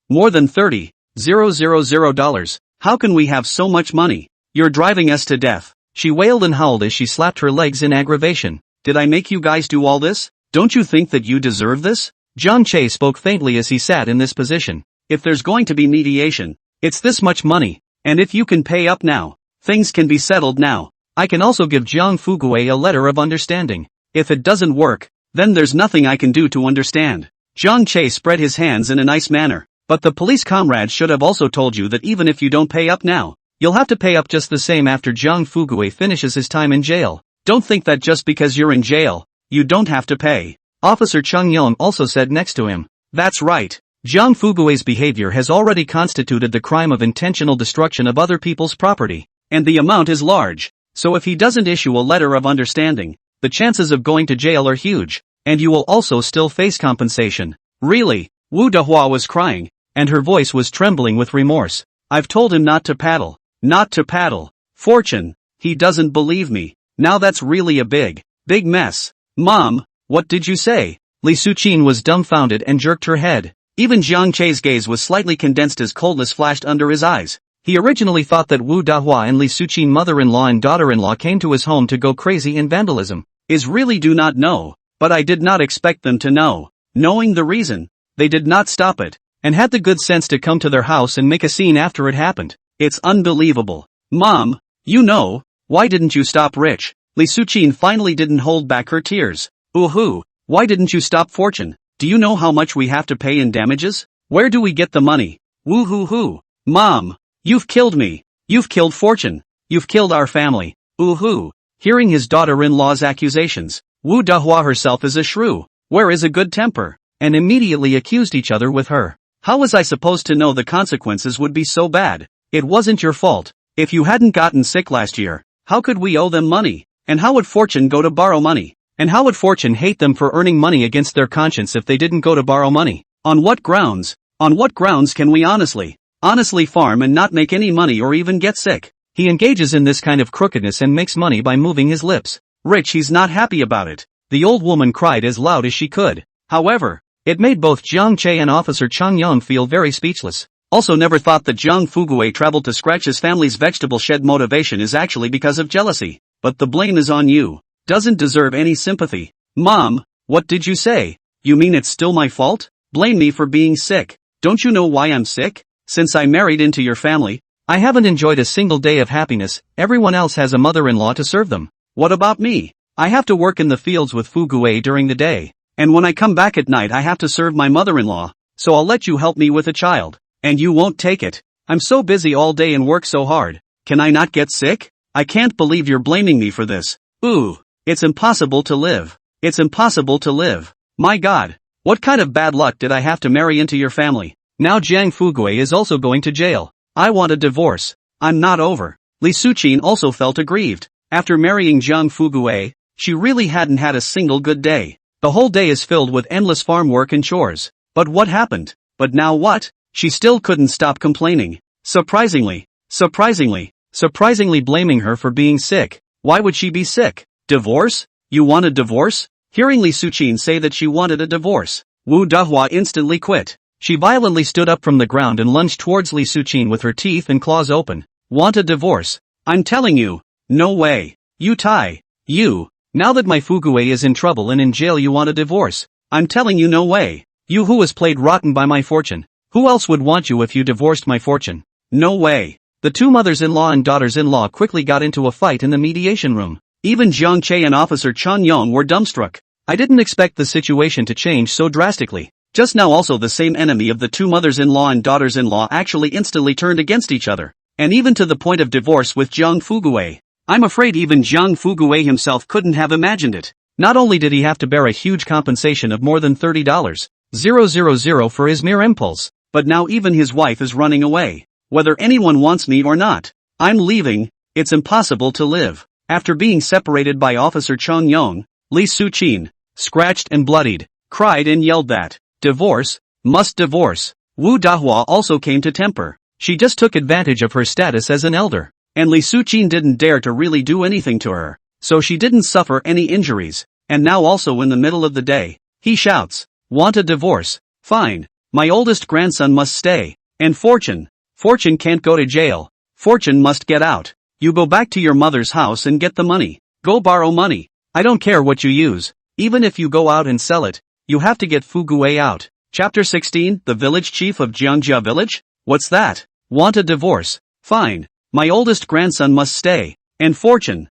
more than 30,000 dollars. How can we have so much money? You're driving us to death. She wailed and howled as she slapped her legs in aggravation. Did I make you guys do all this? Don't you think that you deserve this? Jiang Che spoke faintly as he sat in this position. If there's going to be mediation, it's this much money. And if you can pay up now, things can be settled now. I can also give Jiang Fugui a letter of understanding. If it doesn't work, then there's nothing I can do to understand. Jiang Che spread his hands in a nice manner. But the police comrades should have also told you that even if you don't pay up now, you'll have to pay up just the same after Jiang Fugui finishes his time in jail. Don't think that just because you're in jail, you don't have to pay. Officer Chung Yong also said next to him. That's right. Jiang Fugui's behavior has already constituted the crime of intentional destruction of other people's property, and the amount is large, so if he doesn't issue a letter of understanding, the chances of going to jail are huge, and you will also still face compensation. Really? Wu Dahua was crying, and her voice was trembling with remorse. I've told him not to paddle. Not to paddle. Fortune. He doesn't believe me. Now that's really a big mess. Mom, what did you say? Li Suqin was dumbfounded and jerked her head. Even Jiang Che's gaze was slightly condensed as coldness flashed under his eyes. He originally thought that Wu Dahua and Li Suqin mother-in-law and daughter-in-law came to his home to go crazy in vandalism. Is really do not know, but I did not expect them to know. Knowing the reason, they did not stop it, and had the good sense to come to their house and make a scene after it happened. It's unbelievable. Mom, you know, why didn't you stop Rich? Li Suqin finally didn't hold back her tears. Ooh, why didn't you stop Fortune? Do you know how much we have to pay in damages? Where do we get the money? Woo-hoo-hoo. Mom, you've killed me. You've killed Fortune. You've killed our family. Ooh-hoo. Hearing his daughter-in-law's accusations, Wu Dahua herself is a shrew. Where is a good temper? And immediately accused each other with her. How was I supposed to know the consequences would be so bad? It wasn't your fault. If you hadn't gotten sick last year, how could we owe them money? And how would Fortune go to borrow money? And how would Fortune hate them for earning money against their conscience if they didn't go to borrow money? On what grounds? On what grounds can we honestly farm and not make any money or even get sick? He engages in this kind of crookedness and makes money by moving his lips. Rich, he's not happy about it. The old woman cried as loud as she could. However, it made both Jiang Che and Officer Chung Yong feel very speechless. Also never thought that Jiang Fugui traveled to scratch his family's vegetable shed. Motivation is actually because of jealousy. But the blame is on you. Doesn't deserve any sympathy. Mom, what did you say? You mean it's still my fault? Blame me for being sick. Don't you know why I'm sick? Since I married into your family, I haven't enjoyed a single day of happiness. Everyone else has a mother-in-law to serve them. What about me? I have to work in the fields with Fugui during the day. And when I come back at night I have to serve my mother-in-law. So I'll let you help me with a child. And you won't take it. I'm so busy all day and work so hard. Can I not get sick? I can't believe you're blaming me for this. Ooh. It's impossible to live. It's impossible to live. My God. What kind of bad luck did I have to marry into your family? Now Jiang Fugui is also going to jail. I want a divorce. I'm not over. Li Suqin also felt aggrieved. After marrying Jiang Fugui, she really hadn't had a single good day. The whole day is filled with endless farm work and chores. But what happened? But now what? She still couldn't stop complaining. Surprisingly blaming her for being sick. Why would she be sick? Divorce? You want a divorce? Hearing Li Suqin say that she wanted a divorce, Wu Dahua instantly quit. She violently stood up from the ground and lunged towards Li Suqin with her teeth and claws open. Want a divorce? I'm telling you. No way. You Tai. You. Now that my Fugui is in trouble and in jail you want a divorce. I'm telling you no way. You who was played rotten by my Fortune. Who else would want you if you divorced my Fortune? No way. The two mothers-in-law and daughters-in-law quickly got into a fight in the mediation room. Even Jiang Che and Officer Chung Yong were dumbstruck. I didn't expect the situation to change so drastically. Just now also the same enemy of the two mothers-in-law and daughters-in-law actually instantly turned against each other, and even to the point of divorce with Jiang Fuguei. I'm afraid even Jiang Fuguei himself couldn't have imagined it. Not only did he have to bear a huge compensation of more than $30,000 for his mere impulse, but now even his wife is running away. Whether anyone wants me or not, I'm leaving. It's impossible to live. After being separated by Officer Chong Yong, Li Suqin, scratched and bloodied, cried and yelled that, divorce, must divorce. Wu Dahua also came to temper. She just took advantage of her status as an elder, and Li Suqin didn't dare to really do anything to her, so she didn't suffer any injuries, and now also in the middle of the day, he shouts, want a divorce? Fine. My oldest grandson must stay, and Fortune can't go to jail. Fortune must get out. You go back to your mother's house and get the money. Go borrow money. I don't care what you use. Even if you go out and sell it, you have to get Fuguei out. Chapter 16, The Village Chief of Jiangjia Village? What's that? Want a divorce? Fine. My oldest grandson must stay, and Fortune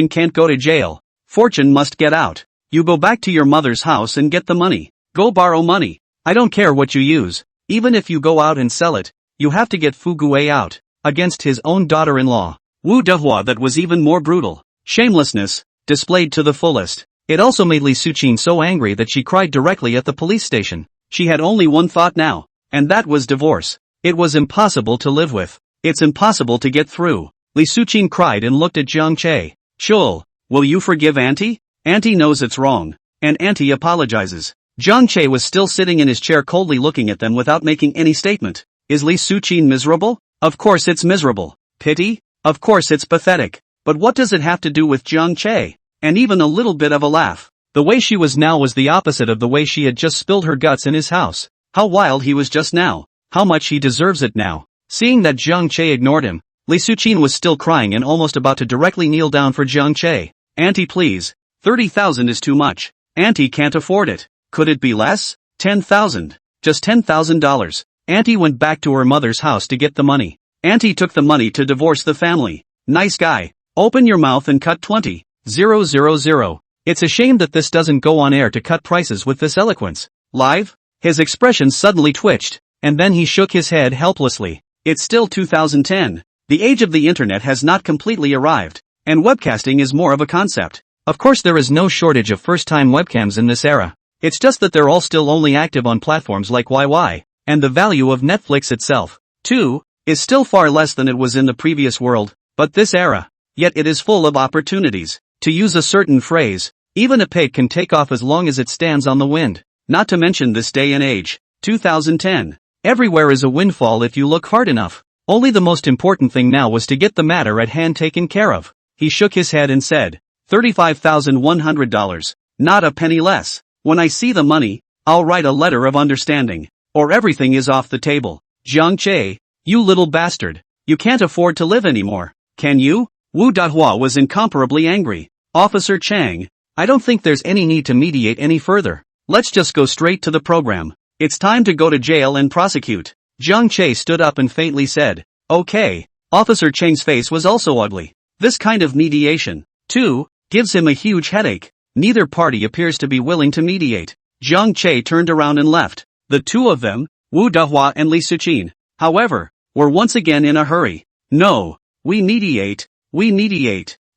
can't go to jail. Fortune must get out. You go back to your mother's house and get the money. Go borrow money. I don't care what you use. Even if you go out and sell it, you have to get Fuguei out. Against his own daughter-in-law, Wu Dehua, that was even more brutal. Shamelessness, displayed to the fullest. It also made Li Suqin so angry that she cried directly at the police station. She had only one thought now, and that was divorce. It was impossible to live with. It's impossible to get through. Li Suqin cried and looked at Jiang Che. Chul, will you forgive Auntie? Auntie knows it's wrong, and Auntie apologizes. Jiang Che was still sitting in his chair coldly looking at them without making any statement. Is Li Suqin miserable? Of course it's miserable. Pity? Of course it's pathetic. But what does it have to do with Jiang Che? And even a little bit of a laugh. The way she was now was the opposite of the way she had just spilled her guts in his house. How wild he was just now. How much he deserves it now. Seeing that Jiang Che ignored him, Li Suqin was still crying and almost about to directly kneel down for Jiang Che. Auntie, please. 30,000 is too much. Auntie can't afford it. Could it be less? 10,000. Just $10,000. Auntie went back to her mother's house to get the money. Auntie took the money to divorce the family. Nice guy. Open your mouth and cut 20,000. It's a shame that this doesn't go on air to cut prices with this eloquence. Live? His expression suddenly twitched, and then he shook his head helplessly. It's still 2010. The age of the internet has not completely arrived, and webcasting is more of a concept. Of course there is no shortage of first-time webcams in this era. It's just that they're all still only active on platforms like YY, and the value of Netflix itself, too, is still far less than it was in the previous world, but this era, yet it is full of opportunities. To use a certain phrase, even a pig can take off as long as it stands on the wind. Not to mention this day and age, 2010. Everywhere is a windfall if you look hard enough. Only the most important thing now was to get the matter at hand taken care of. He shook his head and said, $35,100. Not a penny less. When I see the money, I'll write a letter of understanding, or everything is off the table. Jiang Che, you little bastard. You can't afford to live anymore, can you? Wu Dahua was incomparably angry. Officer Chang, I don't think there's any need to mediate any further. Let's just go straight to the program. It's time to go to jail and prosecute. Jiang Che stood up and faintly said, okay. Officer Chang's face was also ugly. This kind of mediation, too, gives him a huge headache. Neither party appears to be willing to mediate. Jiang Che turned around and left. The two of them, Wu Dahua and Li Suqin, however, were once again in a hurry. No, we mediate.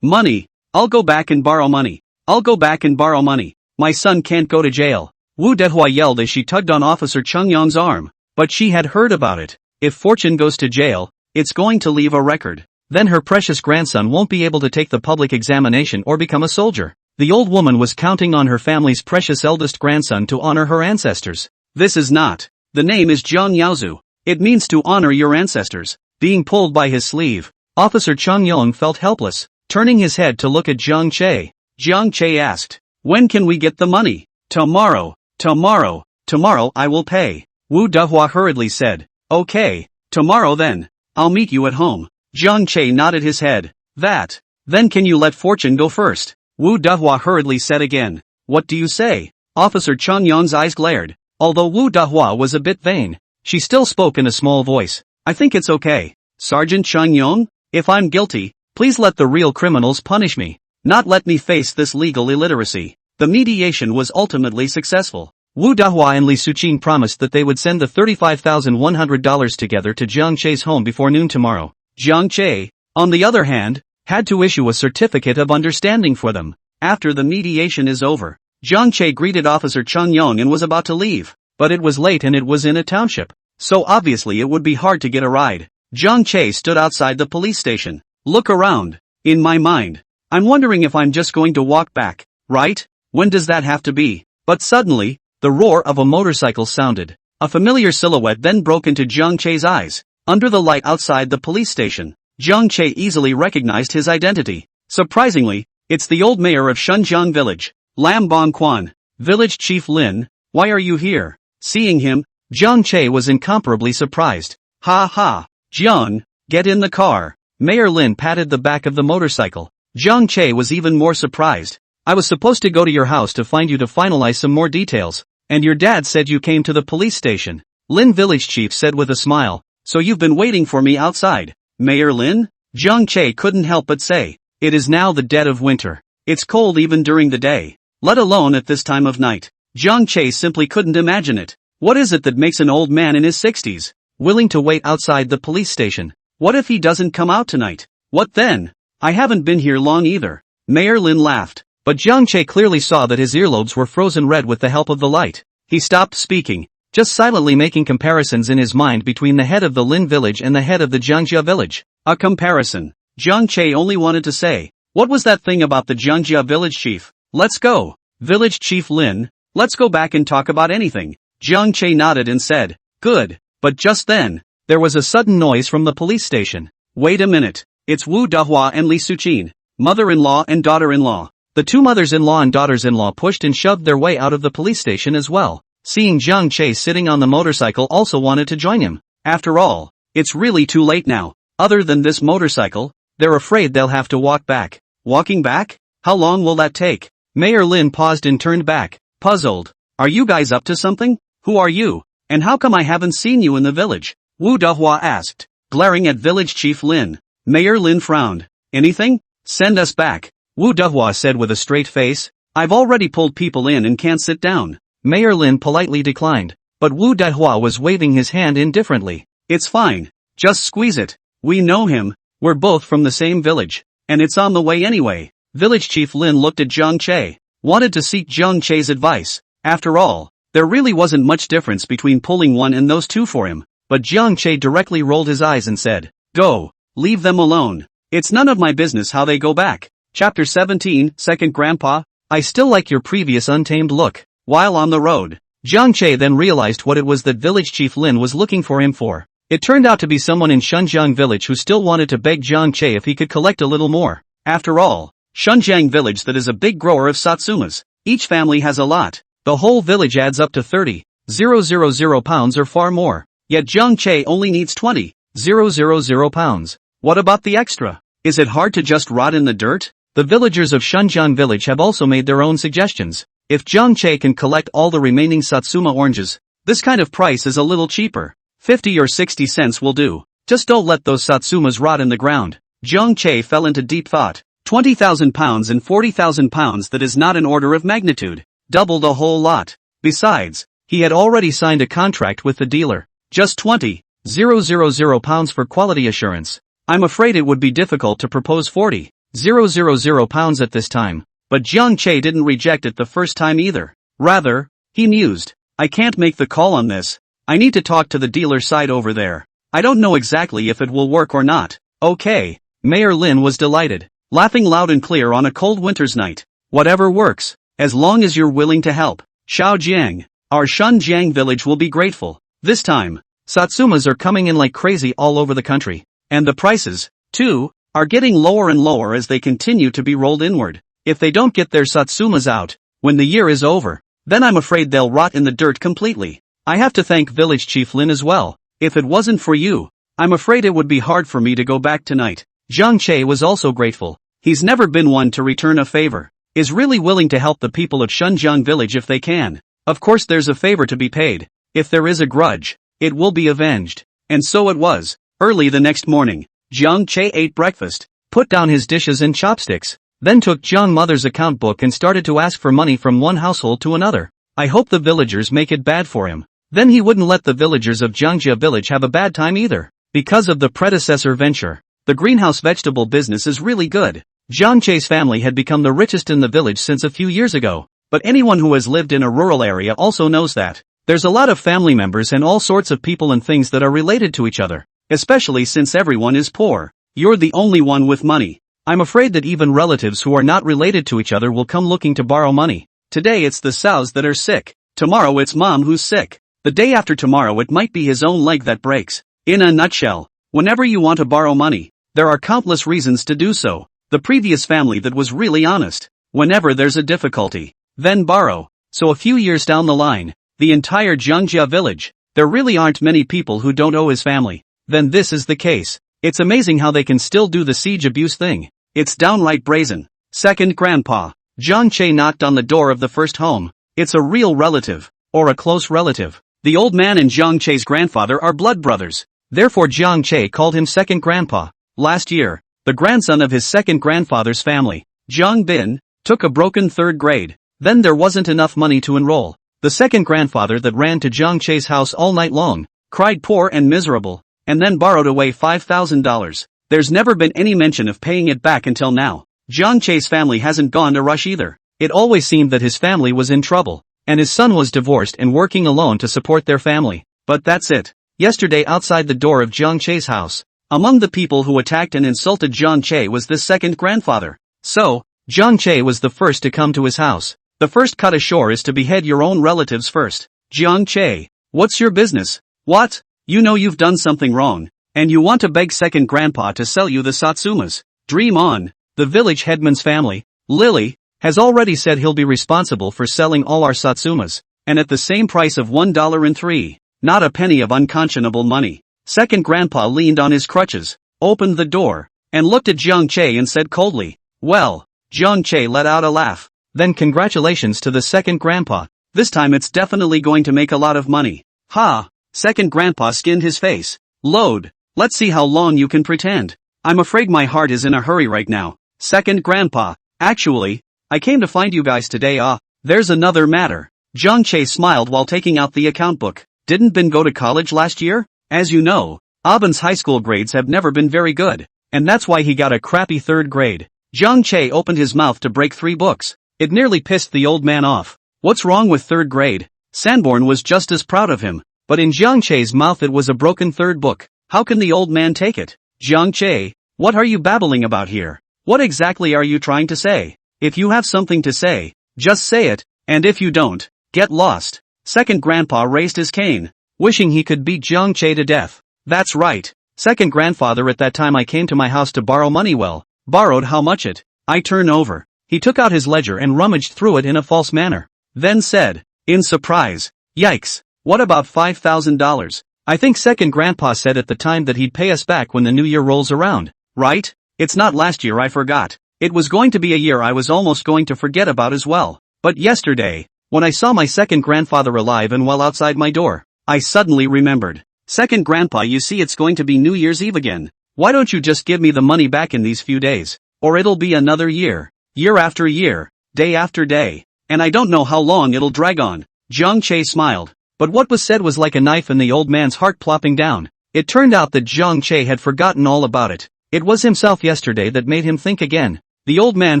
Money. I'll go back and borrow money. My son can't go to jail. Wu Dehua yelled as she tugged on Officer Chung Yong's arm. But she had heard about it. If Fortune goes to jail, it's going to leave a record. Then her precious grandson won't be able to take the public examination or become a soldier. The old woman was counting on her family's precious eldest grandson to honor her ancestors. This is not. The name is Jiang Yaozu. It means to honor your ancestors. Being pulled by his sleeve, Officer Chung Yong felt helpless. Turning his head to look at Jiang Che, Jiang Che asked, when can we get the money? Tomorrow I will pay. Wu Dehua hurriedly said, okay, tomorrow then. I'll meet you at home. Jiang Che nodded his head. Then can you let Fortune go first? Wu Dehua hurriedly said again. What do you say? Officer Chung Yong's eyes glared. Although Wu Dehua was a bit vain, she still spoke in a small voice. I think it's okay. Sergeant Chung Yong, if I'm guilty, please let the real criminals punish me. Not let me face this legal illiteracy. The mediation was ultimately successful. Wu Dahua and Li Suqing promised that they would send the $35,100 together to Jiang Che's home before noon tomorrow. Jiang Che, on the other hand, had to issue a certificate of understanding for them. After the mediation is over, Jiang Che greeted Officer Chung Yong and was about to leave, but it was late and it was in a township, so obviously it would be hard to get a ride. Jiang Che stood outside the police station. Look around. In my mind, I'm wondering if I'm just going to walk back, right? When does that have to be? But suddenly, the roar of a motorcycle sounded. A familiar silhouette then broke into Jiang Che's eyes. Under the light outside the police station, Jiang Che easily recognized his identity. Surprisingly, it's the old mayor of Shunjiang village, Lam Bong Quan. Village Chief Lin, why are you here? Seeing him, Jiang Che was incomparably surprised. Ha ha, Jiang, get in the car. Mayor Lin patted the back of the motorcycle. Jiang Che was even more surprised. I was supposed to go to your house to find you to finalize some more details, and your dad said you came to the police station. Lin village chief said with a smile, so you've been waiting for me outside. Mayor Lin? Jiang Che couldn't help but say, it is now the dead of winter. It's cold even during the day, let alone at this time of night. Jiang Che simply couldn't imagine it. What is it that makes an old man in his 60s willing to wait outside the police station? What if he doesn't come out tonight? What then? I haven't been here long either. Mayor Lin laughed, but Jiang Che clearly saw that his earlobes were frozen red with the help of the light. He stopped speaking, just silently making comparisons in his mind between the head of the Lin village and the head of the Jiangjia village. A comparison. Jiang Che only wanted to say, what was that thing about the Jiangjia village chief? Let's go. Village Chief Lin, let's go back and talk about anything. Jiang Che nodded and said, good, but just then, there was a sudden noise from the police station. Wait a minute, it's Wu Dahua and Li Suqing, mother-in-law and daughter-in-law. The two mothers-in-law and daughters-in-law pushed and shoved their way out of the police station as well. Seeing Jiang Che sitting on the motorcycle also wanted to join him. After all, it's really too late now. Other than this motorcycle, they're afraid they'll have to walk back. Walking back? How long will that take? Mayor Lin paused and turned back, puzzled. Are you guys up to something? Who are you? And how come I haven't seen you in the village? Wu Dahua asked, glaring at Village Chief Lin. Mayor Lin frowned. Anything? Send us back. Wu Dahua said with a straight face. I've already pulled people in and can't sit down. Mayor Lin politely declined, but Wu Dahua was waving his hand indifferently. It's fine. Just squeeze it. We know him. We're both from the same village. And it's on the way anyway. Village Chief Lin looked at Jiang Che. Wanted to seek Jiang Che's advice. After all, there really wasn't much difference between pulling one and those two for him. But Jiang Che directly rolled his eyes and said, go. Leave them alone. It's none of my business how they go back. Chapter 17, Second Grandpa, I still like your previous untamed look. While on the road, Jiang Che then realized what it was that Village Chief Lin was looking for him for. It turned out to be someone in Shunjiang village who still wanted to beg Jiang Che if he could collect a little more. After all, Shunjiang village that is a big grower of Satsumas. Each family has a lot. The whole village adds up to 30,000 pounds or far more. Yet Jiang Che only needs 20,000 pounds. What about the extra? Is it hard to just rot in the dirt? The villagers of Shunjiang village have also made their own suggestions. If Jiang Che can collect all the remaining Satsuma oranges, this kind of price is a little cheaper. 50 or 60 cents will do. Just don't let those Satsumas rot in the ground. Jiang Che fell into deep thought. 20,000 pounds and 40,000 pounds, that is not an order of magnitude. Double the whole lot. Besides, he had already signed a contract with the dealer. Just 20,000 pounds for quality assurance. I'm afraid it would be difficult to propose 40,000 pounds at this time. But Jiang Che didn't reject it the first time either. Rather, he mused, I can't make the call on this. I need to talk to the dealer side over there. I don't know exactly if it will work or not. Okay. Mayor Lin was delighted, laughing loud and clear on a cold winter's night. Whatever works, as long as you're willing to help. Shaojiang, our Shunjiang village will be grateful. This time, Satsumas are coming in like crazy all over the country. And the prices, too, are getting lower and lower as they continue to be rolled inward. If they don't get their Satsumas out, when the year is over, then I'm afraid they'll rot in the dirt completely. I have to thank Village Chief Lin as well. If it wasn't for you, I'm afraid it would be hard for me to go back tonight. Jiang Che was also grateful. He's never been one to return a favor. Is really willing to help the people of Shunjiang village if they can. Of course there's a favor to be paid. If there is a grudge, it will be avenged. And so it was. Early the next morning, Jiang Che ate breakfast, put down his dishes and chopsticks, then took Jiang mother's account book and started to ask for money from one household to another. I hope the villagers make it bad for him. Then he wouldn't let the villagers of Jiangjia village have a bad time either. Because of the predecessor venture, the greenhouse vegetable business is really good. Jiang Che's family had become the richest in the village since a few years ago, but anyone who has lived in a rural area also knows that there's a lot of family members and all sorts of people and things that are related to each other, especially since everyone is poor. You're the only one with money. I'm afraid that even relatives who are not related to each other will come looking to borrow money. Today it's the sows that are sick. Tomorrow it's mom who's sick. The day after tomorrow it might be his own leg that breaks. In a nutshell, whenever you want to borrow money, there are countless reasons to do so. The previous family that was really honest. Whenever there's a difficulty, then borrow. So a few years down the line, the entire Jiangjia village, there really aren't many people who don't owe his family. Then this is the case. It's amazing how they can still do the siege abuse thing. It's downright brazen. Second grandpa. Jiang Che knocked on the door of the first home. It's a real relative, or a close relative. The old man and Jiang Che's grandfather are blood brothers. Therefore Jiang Che called him second grandpa. Last year, the grandson of his second grandfather's family, Jiang Bin, took a broken third grade. Then there wasn't enough money to enroll. The second grandfather that ran to Jiang Che's house all night long, cried poor and miserable, and then borrowed away $5,000. There's never been any mention of paying it back until now. Jiang Che's family hasn't gone to rush either. It always seemed that his family was in trouble, and his son was divorced and working alone to support their family. But that's it. Yesterday outside the door of Jiang Che's house, among the people who attacked and insulted Jiang Che was this second grandfather. So, Jiang Che was the first to come to his house. The first cut ashore is to behead your own relatives first. Jiang Che, what's your business? What? You know you've done something wrong, and you want to beg second grandpa to sell you the Satsumas. Dream on. The village headman's family, Lily, has already said he'll be responsible for selling all our Satsumas, and at the same price of $1.03. Not a penny of unconscionable money. Second grandpa leaned on his crutches, opened the door, and looked at Jiang Che and said coldly, well, Jiang Che let out a laugh. Then congratulations to the second grandpa. This time it's definitely going to make a lot of money. Ha! Second grandpa skinned his face. Load. Let's see how long you can pretend. I'm afraid my heart is in a hurry right now. Second grandpa. Actually, I came to find you guys today. There's another matter. Jiang Che smiled while taking out the account book. Didn't Bin go to college last year? As you know, Bin's high school grades have never been very good, and that's why he got a crappy third grade. Jiang Che opened his mouth to break 3 books. It nearly pissed the old man off. What's wrong with third grade? Sanborn was just as proud of him, but in Jiang Che's mouth it was a broken third book. How can the old man take it? Jiang Che, what are you babbling about here? What exactly are you trying to say? If you have something to say, just say it, and if you don't, get lost. Second grandpa raised his cane, wishing he could beat Jiang Che to death. That's right. Second grandfather, at that time I came to my house to borrow money. Well, borrowed how much it? I turn over. He took out his ledger and rummaged through it in a false manner. Then said, in surprise, yikes, what about $5,000? I think second grandpa said at the time that he'd pay us back when the new year rolls around, right? It's not last year, I forgot. It was going to be a year I was almost going to forget about as well. But yesterday, when I saw my second grandfather alive and well outside my door, I suddenly remembered. Second grandpa, you see it's going to be New Year's Eve again. Why don't you just give me the money back in these few days? Or it'll be another year. Year after year. Day after day. And I don't know how long it'll drag on. Jiang Che smiled. But what was said was like a knife in the old man's heart plopping down. It turned out that Jiang Che had forgotten all about it. It was himself yesterday that made him think again. The old man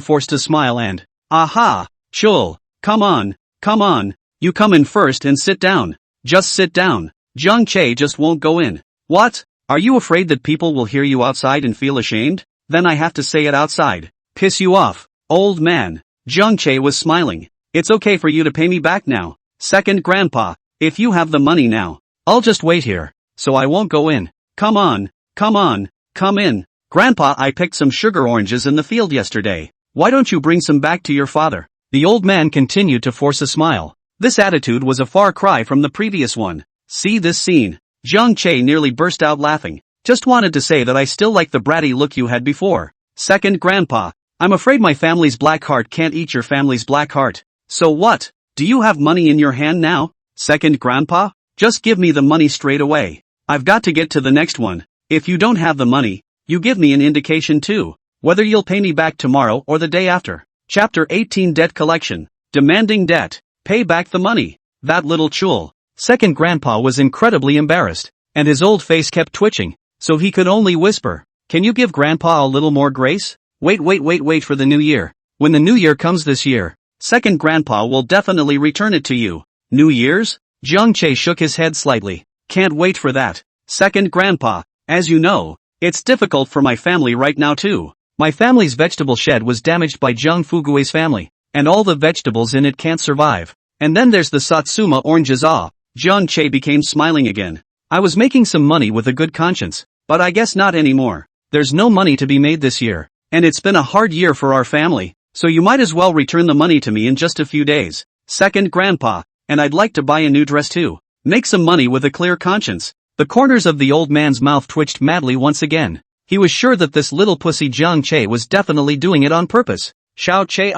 forced a smile and, aha, chul, come on, you come in first and sit down. Just sit down. Jiang Che just won't go in. What? Are you afraid that people will hear you outside and feel ashamed? Then I have to say it outside. Piss you off, old man. Jiang Che was smiling. It's okay for you to pay me back now. Second grandpa, if you have the money now, I'll just wait here, so I won't go in. Come on, come in. Grandpa, I picked some sugar oranges in the field yesterday. Why don't you bring some back to your father? The old man continued to force a smile. This attitude was a far cry from the previous one. See this scene. Jiang Che nearly burst out laughing. Just wanted to say that I still like the bratty look you had before. Second grandpa, I'm afraid my family's black heart can't eat your family's black heart. So what? Do you have money in your hand now? Second grandpa, just give me the money straight away. I've got to get to the next one. If you don't have the money, you give me an indication too. Whether you'll pay me back tomorrow or the day after. Chapter 18 Debt Collection. Demanding debt. Pay back the money. That little chul. Second grandpa was incredibly embarrassed, and his old face kept twitching, so he could only whisper, "Can you give grandpa a little more grace? Wait for the new year. When the new year comes this year, second grandpa will definitely return it to you." New Year's? Jiang Che shook his head slightly. "Can't wait for that. Second grandpa, as you know, it's difficult for my family right now too. My family's vegetable shed was damaged by Jiang Fugui's family, and all the vegetables in it can't survive. And then there's the Satsuma oranges." Jiang Che became smiling again. "I was making some money with a good conscience, but I guess not anymore. There's no money to be made this year, and it's been a hard year for our family, so you might as well return the money to me in just a few days. Second grandpa, and I'd like to buy a new dress too. Make some money with a clear conscience." The corners of the old man's mouth twitched madly once again. He was sure that this little pussy Jiang Che was definitely doing it on purpose. "Xiao Che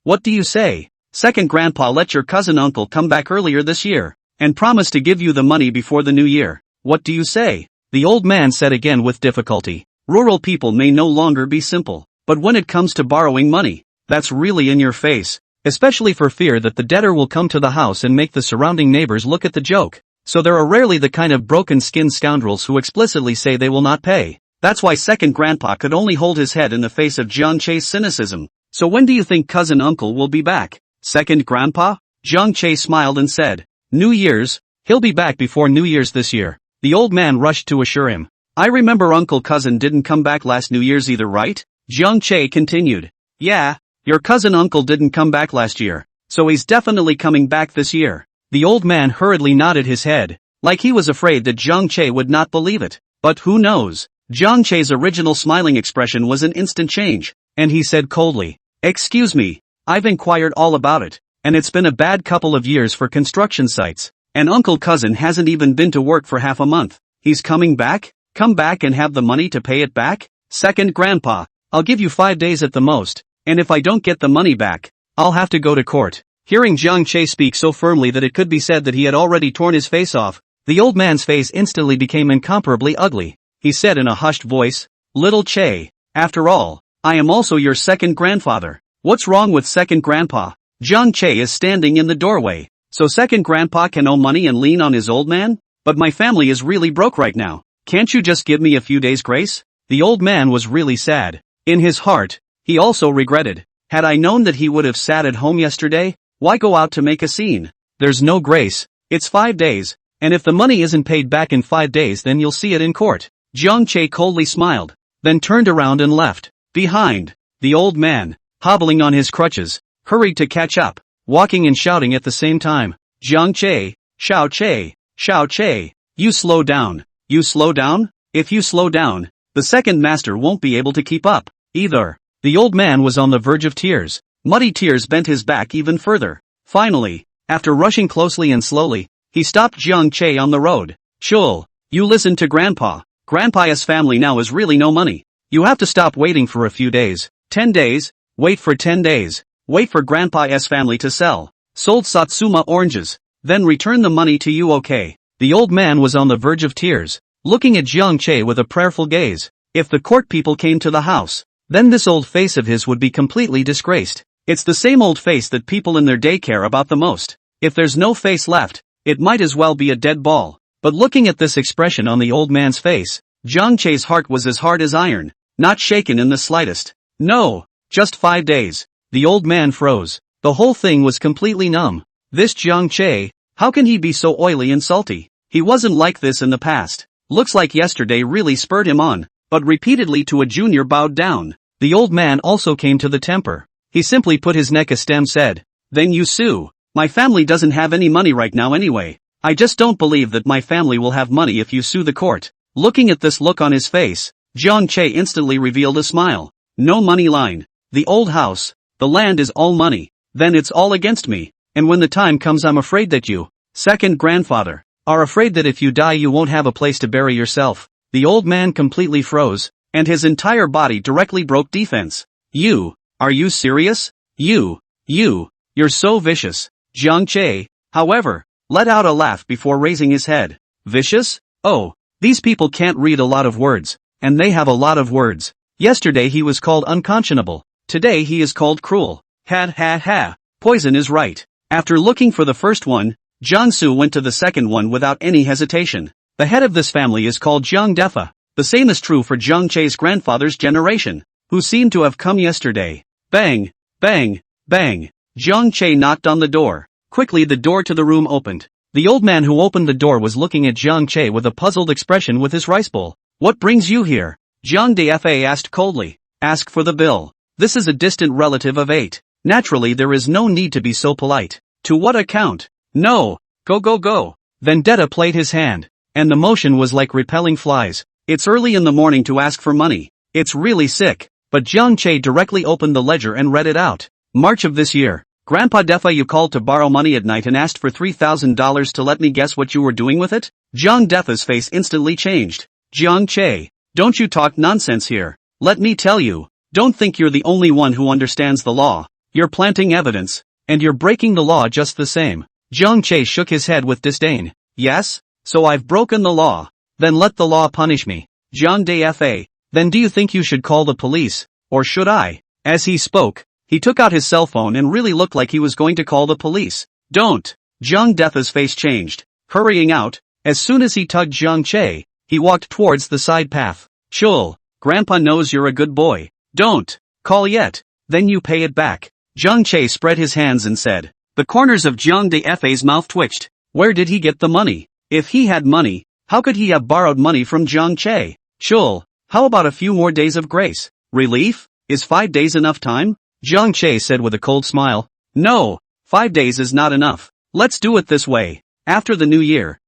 what do you say? Second grandpa let your cousin uncle come back earlier this year, and promised to give you the money before the new year. What do you say?" The old man said again with difficulty. "Rural people may no longer be simple, but when it comes to borrowing money, that's really in your face, especially for fear that the debtor will come to the house and make the surrounding neighbors look at the joke. So there are rarely the kind of broken-skinned scoundrels who explicitly say they will not pay. That's why second grandpa could only hold his head in the face of Jiang Che's cynicism. So when do you think cousin uncle will be back?" "Second grandpa?" Jiang Che smiled and said. "New Year's, he'll be back before New Year's this year." The old man rushed to assure him. "I remember uncle cousin didn't come back last New Year's either, right?" Jiang Che continued. "Yeah, your cousin uncle didn't come back last year, so he's definitely coming back this year." The old man hurriedly nodded his head, like he was afraid that Jiang Che would not believe it. But who knows? Jiang Che's original smiling expression was an instant change, and he said coldly, "Excuse me, I've inquired all about it, and it's been a bad couple of years for construction sites, and uncle cousin hasn't even been to work for half a month. He's coming back? Come back and have the money to pay it back? Second grandpa, I'll give you 5 days at the most, and if I don't get the money back, I'll have to go to court." Hearing Jiang Che speak so firmly that it could be said that he had already torn his face off, the old man's face instantly became incomparably ugly. He said in a hushed voice, "Little Che, after all, I am also your second grandfather. What's wrong with second grandpa?" Jiang Che is standing in the doorway. "So second grandpa can owe money and lean on his old man? But my family is really broke right now. Can't you just give me a few days grace?" The old man was really sad. In his heart, he also regretted. Had I known that he would have sat at home yesterday, why go out to make a scene? There's no grace. It's 5 days, and if the money isn't paid back in 5 days then you'll see it in court. Jiang Che coldly smiled, then turned around and left. Behind, the old man, hobbling on his crutches, hurried to catch up, walking and shouting at the same time. "Jiang Che, Xiao Che, you slow down. You slow down? If you slow down, the second master won't be able to keep up, either." The old man was on the verge of tears. Muddy tears bent his back even further. Finally, after rushing closely and slowly, he stopped Jiang Che on the road. "Chul, you listen to grandpa. Grandpa's family now is really no money. You have to stop waiting for a few days. 10 days, wait for 10 days. Wait for grandpa's family to sell sold Satsuma oranges, then return the money to you, okay?" The old man was on the verge of tears, looking at Jiang Che with a prayerful gaze. If the court people came to the house, then this old face of his would be completely disgraced. It's the same old face that people in their day care about the most. If there's no face left, it might as well be a dead ball. But looking at this expression on the old man's face, Jiang Che's heart was as hard as iron, not shaken in the slightest. "No, just 5 days. The old man froze. The whole thing was completely numb. This Jiang Che, how can he be so oily and salty? He wasn't like this in the past. Looks like yesterday really spurred him on, but repeatedly to a junior bowed down. The old man also came to the temper. He simply put his neck a stem said, "Then you sue. My family doesn't have any money right now anyway. I just don't believe that my family will have money if you sue the court." Looking at this look on his face, Jiang Che instantly revealed a smile. "No money line. The old house, the land is all money. Then it's all against me. And when the time comes I'm afraid that you, second grandfather, are afraid that if you die you won't have a place to bury yourself." The old man completely froze, and his entire body directly broke defense. Are you serious? You're so vicious." Jiang Che, however, let out a laugh before raising his head. "Vicious? Oh, these people can't read a lot of words, and they have a lot of words. Yesterday he was called unconscionable. Today he is called cruel. Ha ha ha. Poison is right. After looking for the first one, Jiangsu went to the second one without any hesitation. The head of this family is called Jiang Defa. The same is true for Jiang Che's grandfather's generation, who seemed to have come yesterday. Bang, bang, bang. Jiang Che knocked on the door. Quickly the door to the room opened. The old man who opened the door was looking at Jiang Che with a puzzled expression with his rice bowl. What brings you here? Jiang Defa asked coldly. Ask for the bill. This is a distant relative of 8. Naturally there is no need to be so polite. To what account? No. Go go go. Vendetta played his hand. And the motion was like repelling flies. It's early in the morning to ask for money. It's really sick. But Jiang Che directly opened the ledger and read it out. March of this year. Grandpa Defa, you called to borrow money at night and asked for $3,000 to let me guess what you were doing with it? Jiang Defa's face instantly changed. Jiang Che, don't you talk nonsense here. Let me tell you, don't think you're the only one who understands the law. You're planting evidence, and you're breaking the law just the same. Jiang Che shook his head with disdain. Yes? So I've broken the law. Then let the law punish me. Jiang Defa, then do you think you should call the police, or should I? As he spoke, he took out his cell phone and really looked like he was going to call the police. Don't. Jiang Defa's face changed. Hurrying out, as soon as he tugged Jiang Che, he walked towards the side path. Chul, Grandpa knows you're a good boy. Don't call yet. Then you pay it back. Jiang Che spread his hands and said. The corners of Jiang Defa's mouth twitched. Where did he get the money? If he had money, how could he have borrowed money from Jiang Che? Chul, how about a few more days of grace? Relief? Is 5 days enough time? Jiang Che said with a cold smile. No, 5 days is not enough. Let's do it this way. After the new year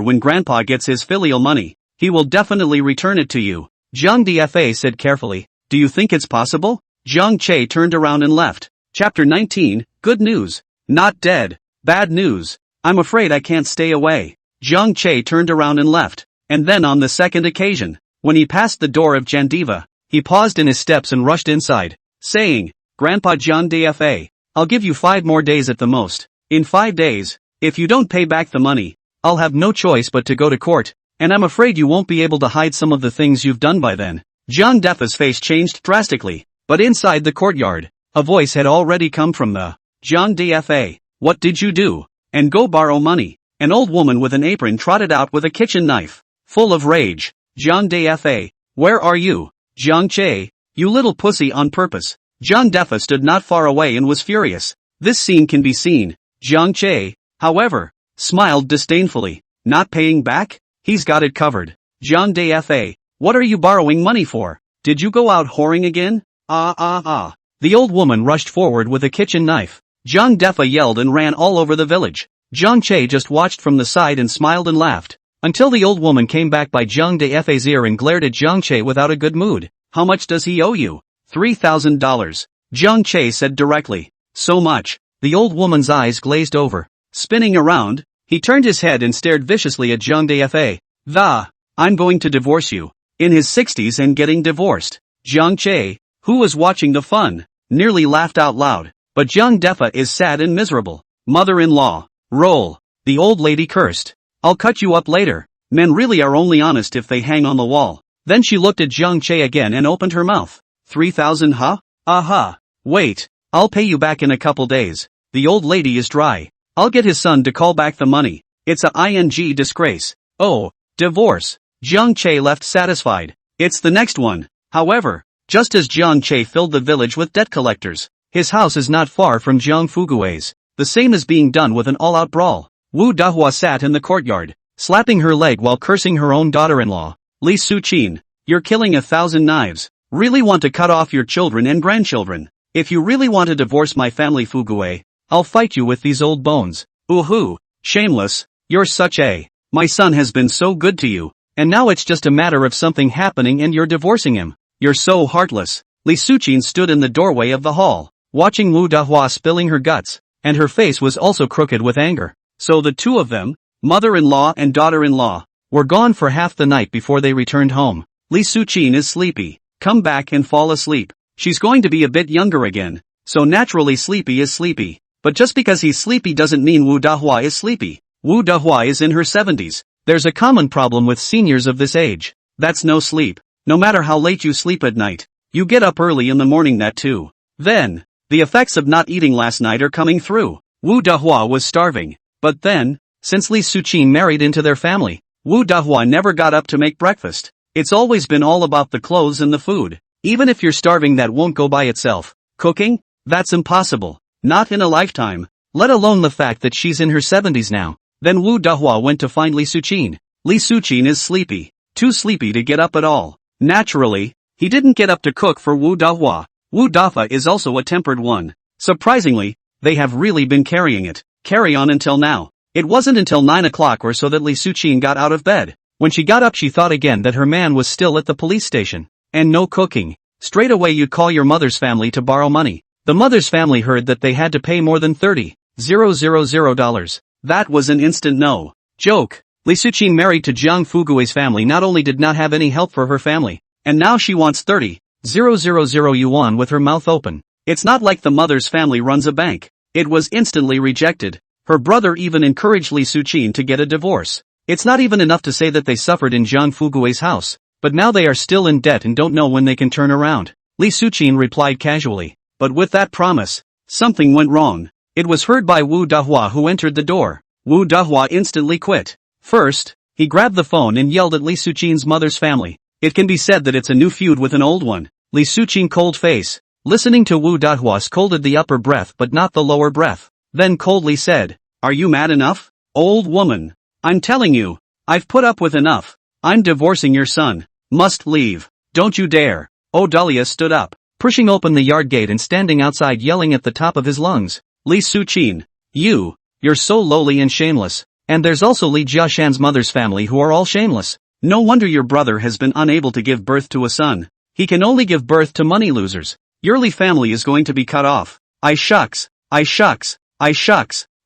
when Grandpa gets his filial money, he will definitely return it to you. Jiang Defa said carefully. Do you think it's possible? Jiang Che turned around and left. Chapter 19, Good news. Not dead. Bad news. I'm afraid I can't stay away. Jiang Che turned around and left. And then on the second occasion, when he passed the door of Jandiva, he paused in his steps and rushed inside, saying, Grandpa Jiang Defa, I'll give you 5 more days at the most. In 5 days, if you don't pay back the money, I'll have no choice but to go to court, and I'm afraid you won't be able to hide some of the things you've done by then. Jiang Defa's face changed drastically, but inside the courtyard, a voice had already come from the Jiang Defa. What did you do? And go borrow money. An old woman with an apron trotted out with a kitchen knife, full of rage. Jiang Defa, where are you? Jiang Che, you little pussy on purpose. Jiang Defa stood not far away and was furious. This scene can be seen. Jiang Che, however, smiled disdainfully. Not paying back? He's got it covered. Jiang Defa, what are you borrowing money for? Did you go out whoring again? The old woman rushed forward with a kitchen knife. Jiang Defa yelled and ran all over the village. Jiang Che just watched from the side and smiled and laughed, until the old woman came back by Jiang Defa's ear and glared at Jiang Che without a good mood. How much does he owe you? $3,000. Jiang Che said directly. So much. The old woman's eyes glazed over. Spinning around, he turned his head and stared viciously at Jiang Defa. I'm going to divorce you. In his 60s and getting divorced. Jiang Che, who was watching the fun, nearly laughed out loud. But Jiang Defa is sad and miserable. Mother-in-law. Roll. The old lady cursed. I'll cut you up later. Men really are only honest if they hang on the wall. Then she looked at Jiang Che again and opened her mouth. 3,000 huh? Aha. Wait. I'll pay you back in a couple days. The old lady is dry. I'll get his son to call back the money. It's a ing disgrace. Oh, divorce. Jiang Che left satisfied. It's the next one. However, just as Jiang Che filled the village with debt collectors, his house is not far from Jiang Fugui's. The same is being done with an all-out brawl. Wu Dahua sat in the courtyard, slapping her leg while cursing her own daughter-in-law. Li Suqin, you're killing 1,000 knives. Really want to cut off your children and grandchildren. If you really want to divorce my family Fugui, I'll fight you with these old bones. Ooh, shameless, you're such a. My son has been so good to you, and now it's just a matter of something happening and you're divorcing him. You're so heartless. Li Suqin stood in the doorway of the hall, watching Wu Dahua spilling her guts, and her face was also crooked with anger. So the two of them, mother-in-law and daughter-in-law, were gone for half the night before they returned home. Li Suqin is sleepy. Come back and fall asleep. She's going to be a bit younger again, so naturally Sleepy is sleepy. But just because he's sleepy doesn't mean Wu Dahua is sleepy. Wu Dahua is in her 70s. There's a common problem with seniors of this age. That's no sleep. No matter how late you sleep at night, you get up early in the morning that too. Then, the effects of not eating last night are coming through. Wu Dahua was starving. But then, since Li Suqin married into their family, Wu Dahua never got up to make breakfast. It's always been all about the clothes and the food. Even if you're starving, that won't go by itself. Cooking? That's impossible. Not in a lifetime. Let alone the fact that she's in her 70s now. Then Wu Dahua went to find Li Suqin. Li Suqin is sleepy. Too sleepy to get up at all. Naturally, he didn't get up to cook for Wu Dahua. Wu Dahua is also a tempered one. Surprisingly, they have really been carrying it. Carry on until now. It wasn't until 9 o'clock or so that Li Suqin got out of bed. When she got up, she thought again that her man was still at the police station. And no cooking. Straight away you'd call your mother's family to borrow money. The mother's family heard that they had to pay more than $30,000. That was an instant no. Joke. Li Suqin married to Jiang Fugui's family not only did not have any help for her family, and now she wants 30,000 yuan with her mouth open. It's not like the mother's family runs a bank. It was instantly rejected. Her brother even encouraged Li Suqin to get a divorce. It's not even enough to say that they suffered in Jiang Fugui's house, but now they are still in debt and don't know when they can turn around. Li Suqin replied casually. But with that promise, something went wrong. It was heard by Wu Dahua, who entered the door. Wu Dahua instantly quit. First, he grabbed the phone and yelled at Li Suqin's mother's family. It can be said that it's a new feud with an old one. Li Suqin cold face. Listening to Wu Dahua scolded the upper breath but not the lower breath. Then coldly said, "Are you mad enough? Old woman. I'm telling you, I've put up with enough. I'm divorcing your son. Must leave. Don't you dare." Dahlia stood up, pushing open the yard gate and standing outside yelling at the top of his lungs. "Li Suqin, you're so lowly and shameless. And there's also Li Jiashan's mother's family who are all shameless. No wonder your brother has been unable to give birth to a son. He can only give birth to money losers. Your Li family is going to be cut off. I shucks.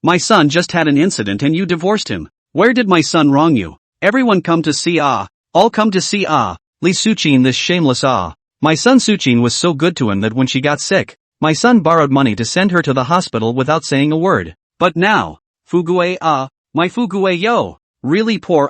My son just had an incident and you divorced him. Where did my son wrong you? Everyone come to see all come to see Li Suqin, this shameless My son Suqin was so good to him that when she got sick, my son borrowed money to send her to the hospital without saying a word. But now, Fugue my Fugue yo. Really poor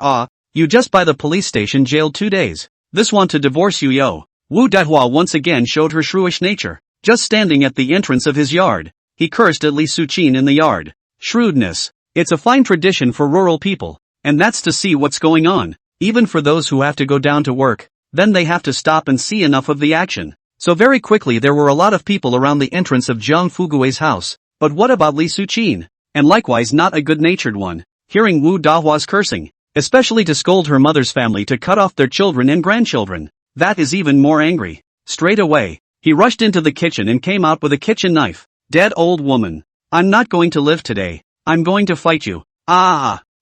you just by the police station jailed 2 days. This want to divorce you yo." Wu Dahua once again showed her shrewish nature. Just standing at the entrance of his yard, he cursed at Li Suqin in the yard. Shrewdness. It's a fine tradition for rural people, and that's to see what's going on, even for those who have to go down to work. Then they have to stop and see enough of the action. So very quickly there were a lot of people around the entrance of Jiang Fugui's house. But what about Li Suqin? And likewise not a good-natured one. Hearing Wu Dahua's cursing, especially to scold her mother's family to cut off their children and grandchildren, that is even more angry. Straight away, he rushed into the kitchen and came out with a kitchen knife. "Dead old woman. I'm not going to live today. I'm going to fight you.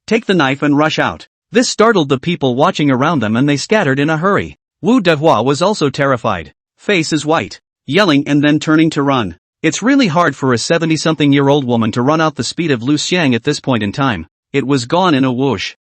Take the knife and rush out." This startled the people watching around them and they scattered in a hurry. Wu Dahua was also terrified. Face is white, yelling and then turning to run. It's really hard for a 70-something-year-old woman to run out the speed of Lu Xiang at this point in time. It was gone in a whoosh.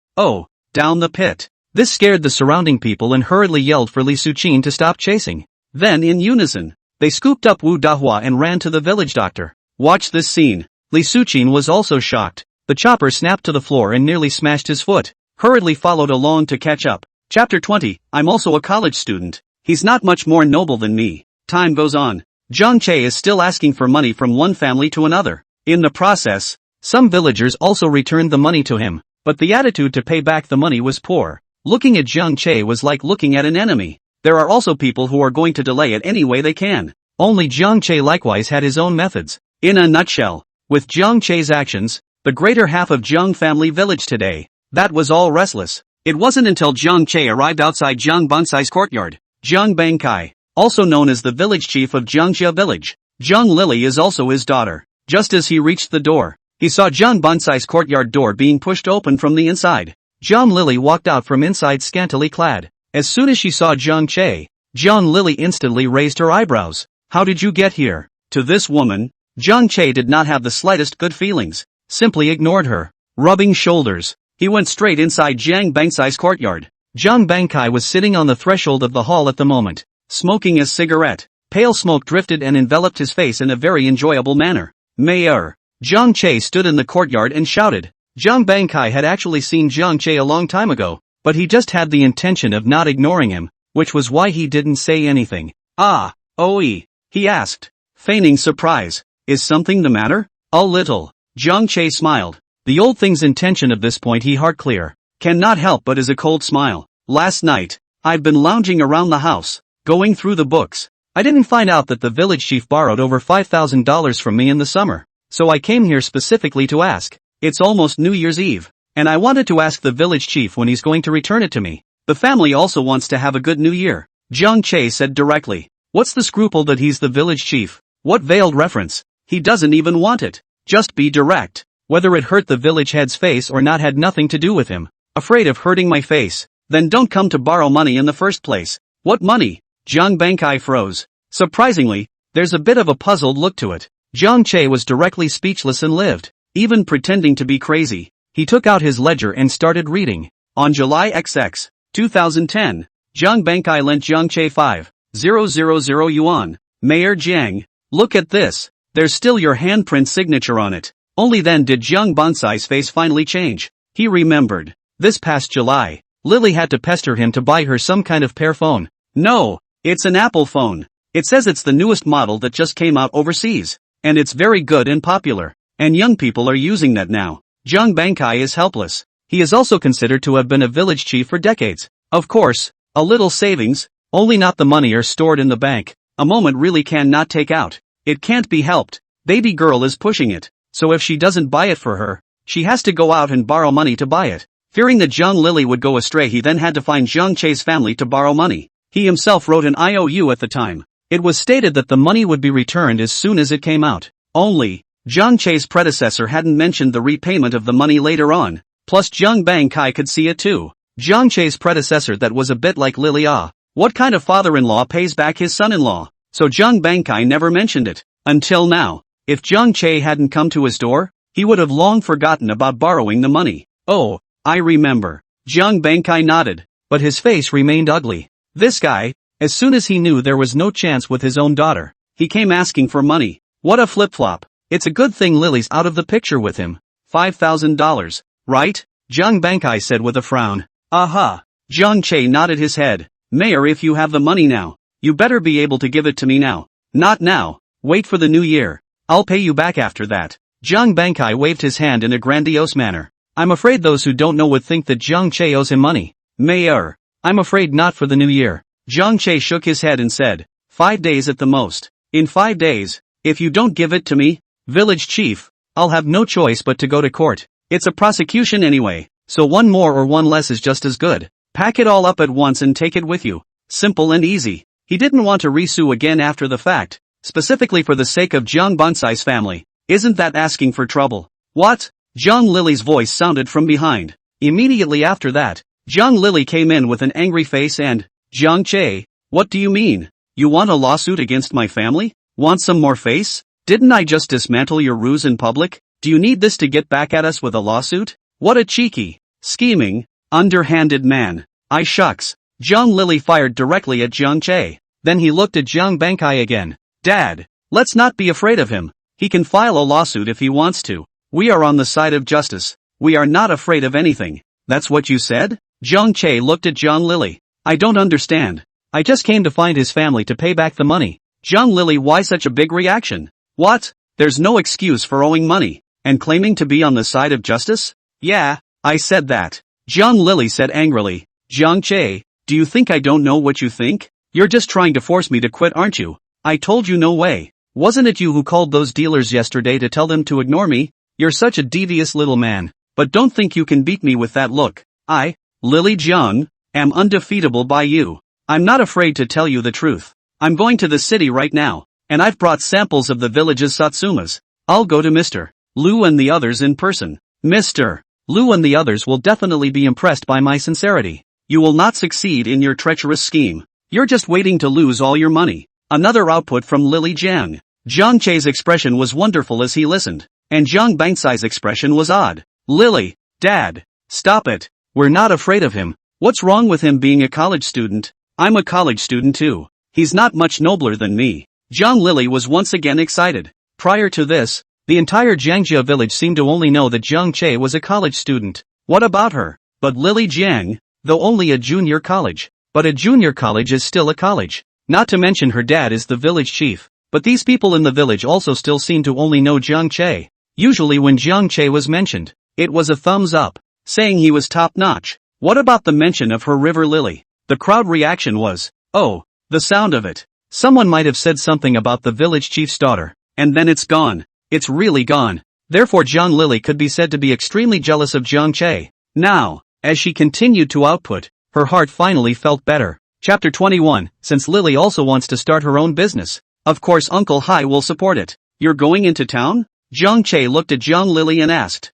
Down the pit. This scared the surrounding people and hurriedly yelled for Li Suqin to stop chasing. Then in unison, they scooped up Wu Dahua and ran to the village doctor. Watch this scene. Li Suqin was also shocked. The chopper snapped to the floor and nearly smashed his foot. Hurriedly followed along to catch up. Chapter 20. I'm also a college student. He's not much more noble than me. Time goes on. Zhang Che is still asking for money from one family to another. In the process, some villagers also returned the money to him, but the attitude to pay back the money was poor. Looking at Zhang Che was like looking at an enemy. There are also people who are going to delay it any way they can. Only Zhang Che likewise had his own methods. In a nutshell, with Zhang Che's actions, the greater half of Zhang family village today, that was all restless. It wasn't until Zhang Che arrived outside Zhang Bansai's courtyard. Zhang Bangkai, also known as the village chief of Jiangjia village. Zhang Lily is also his daughter. Just as he reached the door, he saw Zhang Bansai's courtyard door being pushed open from the inside. Zhang Lily walked out from inside scantily clad. As soon as she saw Zhang Che, Zhang Lily instantly raised her eyebrows. How did you get here? To this woman, Zhang Che did not have the slightest good feelings, simply ignored her. Rubbing shoulders, he went straight inside Zhang Bansai's courtyard. Zhang Bangkai was sitting on the threshold of the hall at the moment, smoking a cigarette. Pale smoke drifted and enveloped his face in a very enjoyable manner. Mayor. Zhang Che stood in the courtyard and shouted. Zhang Bangkai had actually seen Zhang Che a long time ago, but he just had the intention of not ignoring him. which was why he didn't say anything. Ah, Oi, he asked, feigning surprise. Is something the matter? A little. Jiang Che smiled. The old thing's intention at this point he heart clear. Cannot help but is a cold smile. Last night, I've been lounging around the house, going through the books. I didn't find out that the village chief borrowed over $5,000 from me in the summer, so I came here specifically to ask. It's almost New Year's Eve, and I wanted to ask the village chief when he's going to return it to me. The family also wants to have a good New Year, Jiang Che said directly. What's the scruple that he's the village chief? What veiled reference? He doesn't even want it. Just be direct. Whether it hurt the village head's face or not had nothing to do with him. Afraid of hurting my face? Then don't come to borrow money in the first place. What money? Jiang Bankai froze. Surprisingly, there's a bit of a puzzled look to it. Jiang Che was directly speechless and lived, even pretending to be crazy. He took out his ledger and started reading. On July XX, 2010, Jiang Bankai lent Jiang Che 5,000 yuan. Mayor Jiang, look at this. There's still your handprint signature on it. Only then did Jiang Bansai's face finally change. He remembered. This past July, Lily had to pester him to buy her some kind of pear phone. No, it's an Apple phone. It says it's the newest model that just came out overseas. And it's very good and popular. And young people are using that now. Jiang Bankai is helpless. He is also considered to have been a village chief for decades. Of course, a little savings, only not the money are stored in the bank. A moment really cannot take out. It can't be helped. Baby girl is pushing it. So if she doesn't buy it for her, she has to go out and borrow money to buy it. Fearing that Jiang Lily would go astray, he then had to find Jiang Che's family to borrow money. He himself wrote an IOU at the time. It was stated that the money would be returned as soon as it came out. Only, Jiang Che's predecessor hadn't mentioned the repayment of the money later on. Plus Jiang Bankai could see it too. Jiang Che's predecessor that was a bit like Lily Ah. What kind of father-in-law pays back his son-in-law? So Jiang Bankai never mentioned it. Until now. If Jiang Che hadn't come to his door, he would have long forgotten about borrowing the money. Oh, I remember. Jiang Bankai nodded, but his face remained ugly. This guy, as soon as he knew there was no chance with his own daughter, he came asking for money. What a flip-flop. It's a good thing Lily's out of the picture with him. $5,000, right? Jiang Bankai said with a frown. Aha. Jiang Che nodded his head. Mayor, if you have the money now, you better be able to give it to me now. Not now. Wait for the new year. I'll pay you back after that. Jiang Bankai waved his hand in a grandiose manner. I'm afraid those who don't know would think that Jiang Che owes him money. Mayor. I'm afraid not for the new year. Jiang Che shook his head and said, 5 days at the most. In 5 days, if you don't give it to me, village chief, I'll have no choice but to go to court. It's a prosecution anyway, so one more or one less is just as good. Pack it all up at once and take it with you. Simple and easy. He didn't want to re-sue again after the fact, specifically for the sake of Jiang Bansai's family. Isn't that asking for trouble? What? Jiang Lily's voice sounded from behind. Immediately after that, Jiang Lily came in with an angry face and, Jiang Che, what do you mean? You want a lawsuit against my family? Want some more face? Didn't I just dismantle your ruse in public? Do you need this to get back at us with a lawsuit? What a cheeky, scheming, underhanded man. I shucks. Jiang Lily fired directly at Jiang Che. Then he looked at Jiang Bankai again. Dad, let's not be afraid of him. He can file a lawsuit if he wants to. We are on the side of justice. We are not afraid of anything. That's what you said? Jiang Che looked at Jiang Lily. I don't understand. I just came to find his family to pay back the money. Jiang Lily, why such a big reaction? What? There's no excuse for owing money and claiming to be on the side of justice? Yeah, I said that. Jiang Lily said angrily. Jiang Che, do you think I don't know what you think? You're just trying to force me to quit, aren't you? I told you no way. Wasn't it you who called those dealers yesterday to tell them to ignore me? You're such a devious little man. But don't think you can beat me with that look. I, Lily Jiang, am undefeatable by you. I'm not afraid to tell you the truth. I'm going to the city right now, and I've brought samples of the village's Satsumas. I'll go to Mr. Liu and the others in person. Mr. Liu and the others will definitely be impressed by my sincerity. You will not succeed in your treacherous scheme. You're just waiting to lose all your money. Another output from Lily Jiang. Jiang Che's expression was wonderful as he listened, and Jiang Bansai's expression was odd. Lily, Dad, stop it. We're not afraid of him. What's wrong with him being a college student? I'm a college student too. He's not much nobler than me. Jiang Lily was once again excited. Prior to this, the entire Jiangjia village seemed to only know that Jiang Che was a college student. What about her? But Lily Jiang, though only a junior college But a junior college is still a college. Not to mention her dad is the village chief. But these people in the village also still seem to only know Jiang Che. Usually when Jiang Che was mentioned, it was a thumbs up, saying he was top notch. What about the mention of her river lily? The crowd reaction was, oh, the sound of it. Someone might have said something about the village chief's daughter, and then it's gone. It's really gone. Therefore Jiang Lily could be said to be extremely jealous of Jiang Che. Now, as she continued to output, her heart finally felt better. Chapter 21, since Lily also wants to start her own business. Of course Uncle Hai will support it. You're going into town? Jiang Che looked at Jiang Lily and asked.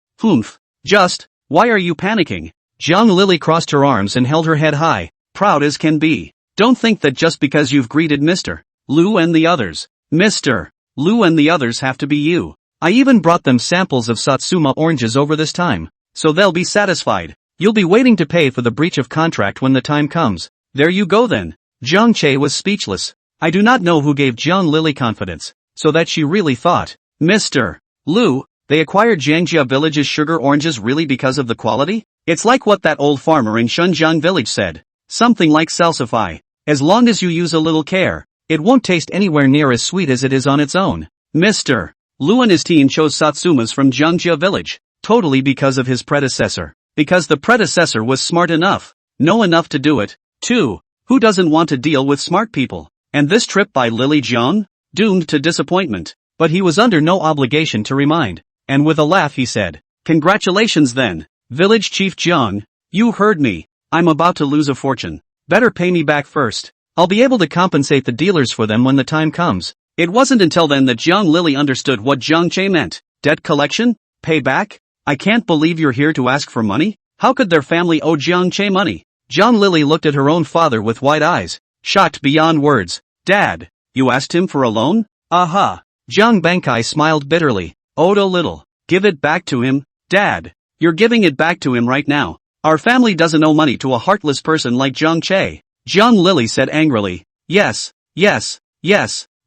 Just, why are you panicking? Jiang Lily crossed her arms and held her head high, proud as can be. Don't think that just because you've greeted Mr. Liu and the others. Mr. Liu and the others have to be you. I even brought them samples of Satsuma oranges over this time, so they'll be satisfied. You'll be waiting to pay for the breach of contract when the time comes. There you go then. Jiang Che was speechless. I do not know who gave Jiang Lily confidence, so that she really thought, Mr. Liu, they acquired Jiangjia village's sugar oranges really because of the quality? It's like what that old farmer in Shunjiang village said. Something like salsify. As long as you use a little care, it won't taste anywhere near as sweet as it is on its own. Mr. Liu and his team chose Satsumas from Jiangjia village, totally because of his predecessor. Because the predecessor was smart enough, know enough to do it, too. Who doesn't want to deal with smart people? And this trip by Lily Jiang? Doomed to disappointment. But he was under no obligation to remind, and with a laugh he said, Congratulations then, Village Chief Jiang. You heard me. I'm about to lose a fortune. Better pay me back first. I'll be able to compensate the dealers for them when the time comes. It wasn't until then that Jiang Lily understood what Jiang Che meant. Debt collection? Pay back? I can't believe you're here to ask for money? How could their family owe Jiang Che money? Jiang Lily looked at her own father with wide eyes, shocked beyond words. Dad, you asked him for a loan? Aha. Jiang Bankai smiled bitterly. Owed a little. Give it back to him. Dad, you're giving it back to him right now. Our family doesn't owe money to a heartless person like Jiang Che. Jiang Lily said angrily. Yes.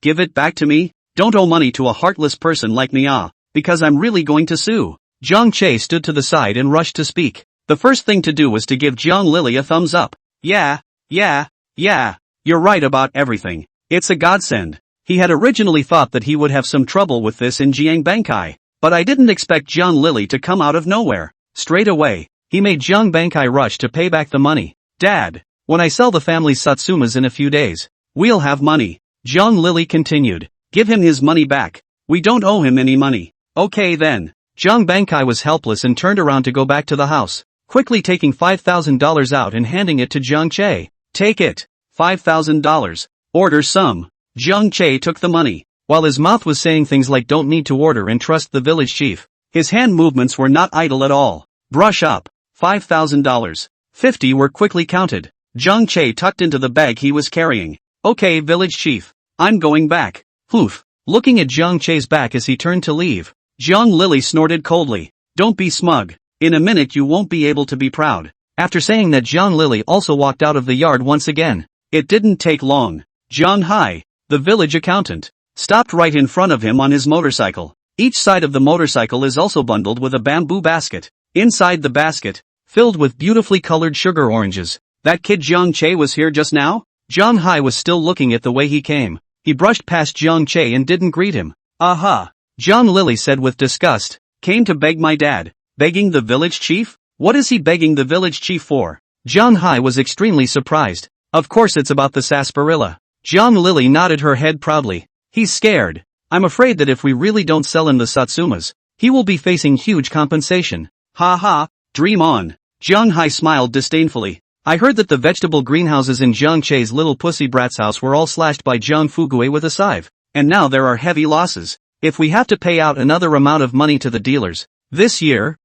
Give it back to me. Don't owe money to a heartless person like me because I'm really going to sue. Jiang Che stood to the side and rushed to speak. The first thing to do was to give Jiang Lily a thumbs up. Yeah. You're right about everything. It's a godsend. He had originally thought that he would have some trouble with this in Jiang Bankai, but I didn't expect Jiang Lily to come out of nowhere. Straight away, he made Jiang Bankai rush to pay back the money. Dad, when I sell the family's Satsumas in a few days, we'll have money. Jiang Lily continued. Give him his money back. We don't owe him any money. Okay then. Jiang Bankai was helpless and turned around to go back to the house, quickly taking $5,000 out and handing it to Jiang Che. Take it. $5,000. Order some. Jiang Che took the money. While his mouth was saying things like don't need to order and trust the village chief, his hand movements were not idle at all. Brush up. $5,000. 50 were quickly counted. Jiang Che tucked into the bag he was carrying. Okay village chief. I'm going back. Looking at Jiang Che's back as he turned to leave, Jiang Lily snorted coldly. Don't be smug. In a minute you won't be able to be proud. After saying that, Jiang Lily also walked out of the yard once again. It didn't take long. Jiang Hai, the village accountant, stopped right in front of him on his motorcycle. Each side of the motorcycle is also bundled with a bamboo basket. Inside the basket, filled with beautifully colored sugar oranges. That kid Jiang Che was here just now? Jiang Hai was still looking at the way he came. He brushed past Jiang Che and didn't greet him. Aha! Jiang Lily said with disgust. Came to beg my dad. Begging the village chief? What is he begging the village chief for? Jiang Hai was extremely surprised. Of course it's about the sarsaparilla. Jiang Lily nodded her head proudly. He's scared. I'm afraid that if we really don't sell him the Satsumas, he will be facing huge compensation. Ha ha, dream on. Jiang Hai smiled disdainfully. I heard that the vegetable greenhouses in Jiang Che's little pussy brat's house were all slashed by Jiang Fugue with a scythe, and now there are heavy losses. If we have to pay out another amount of money to the dealers, this year,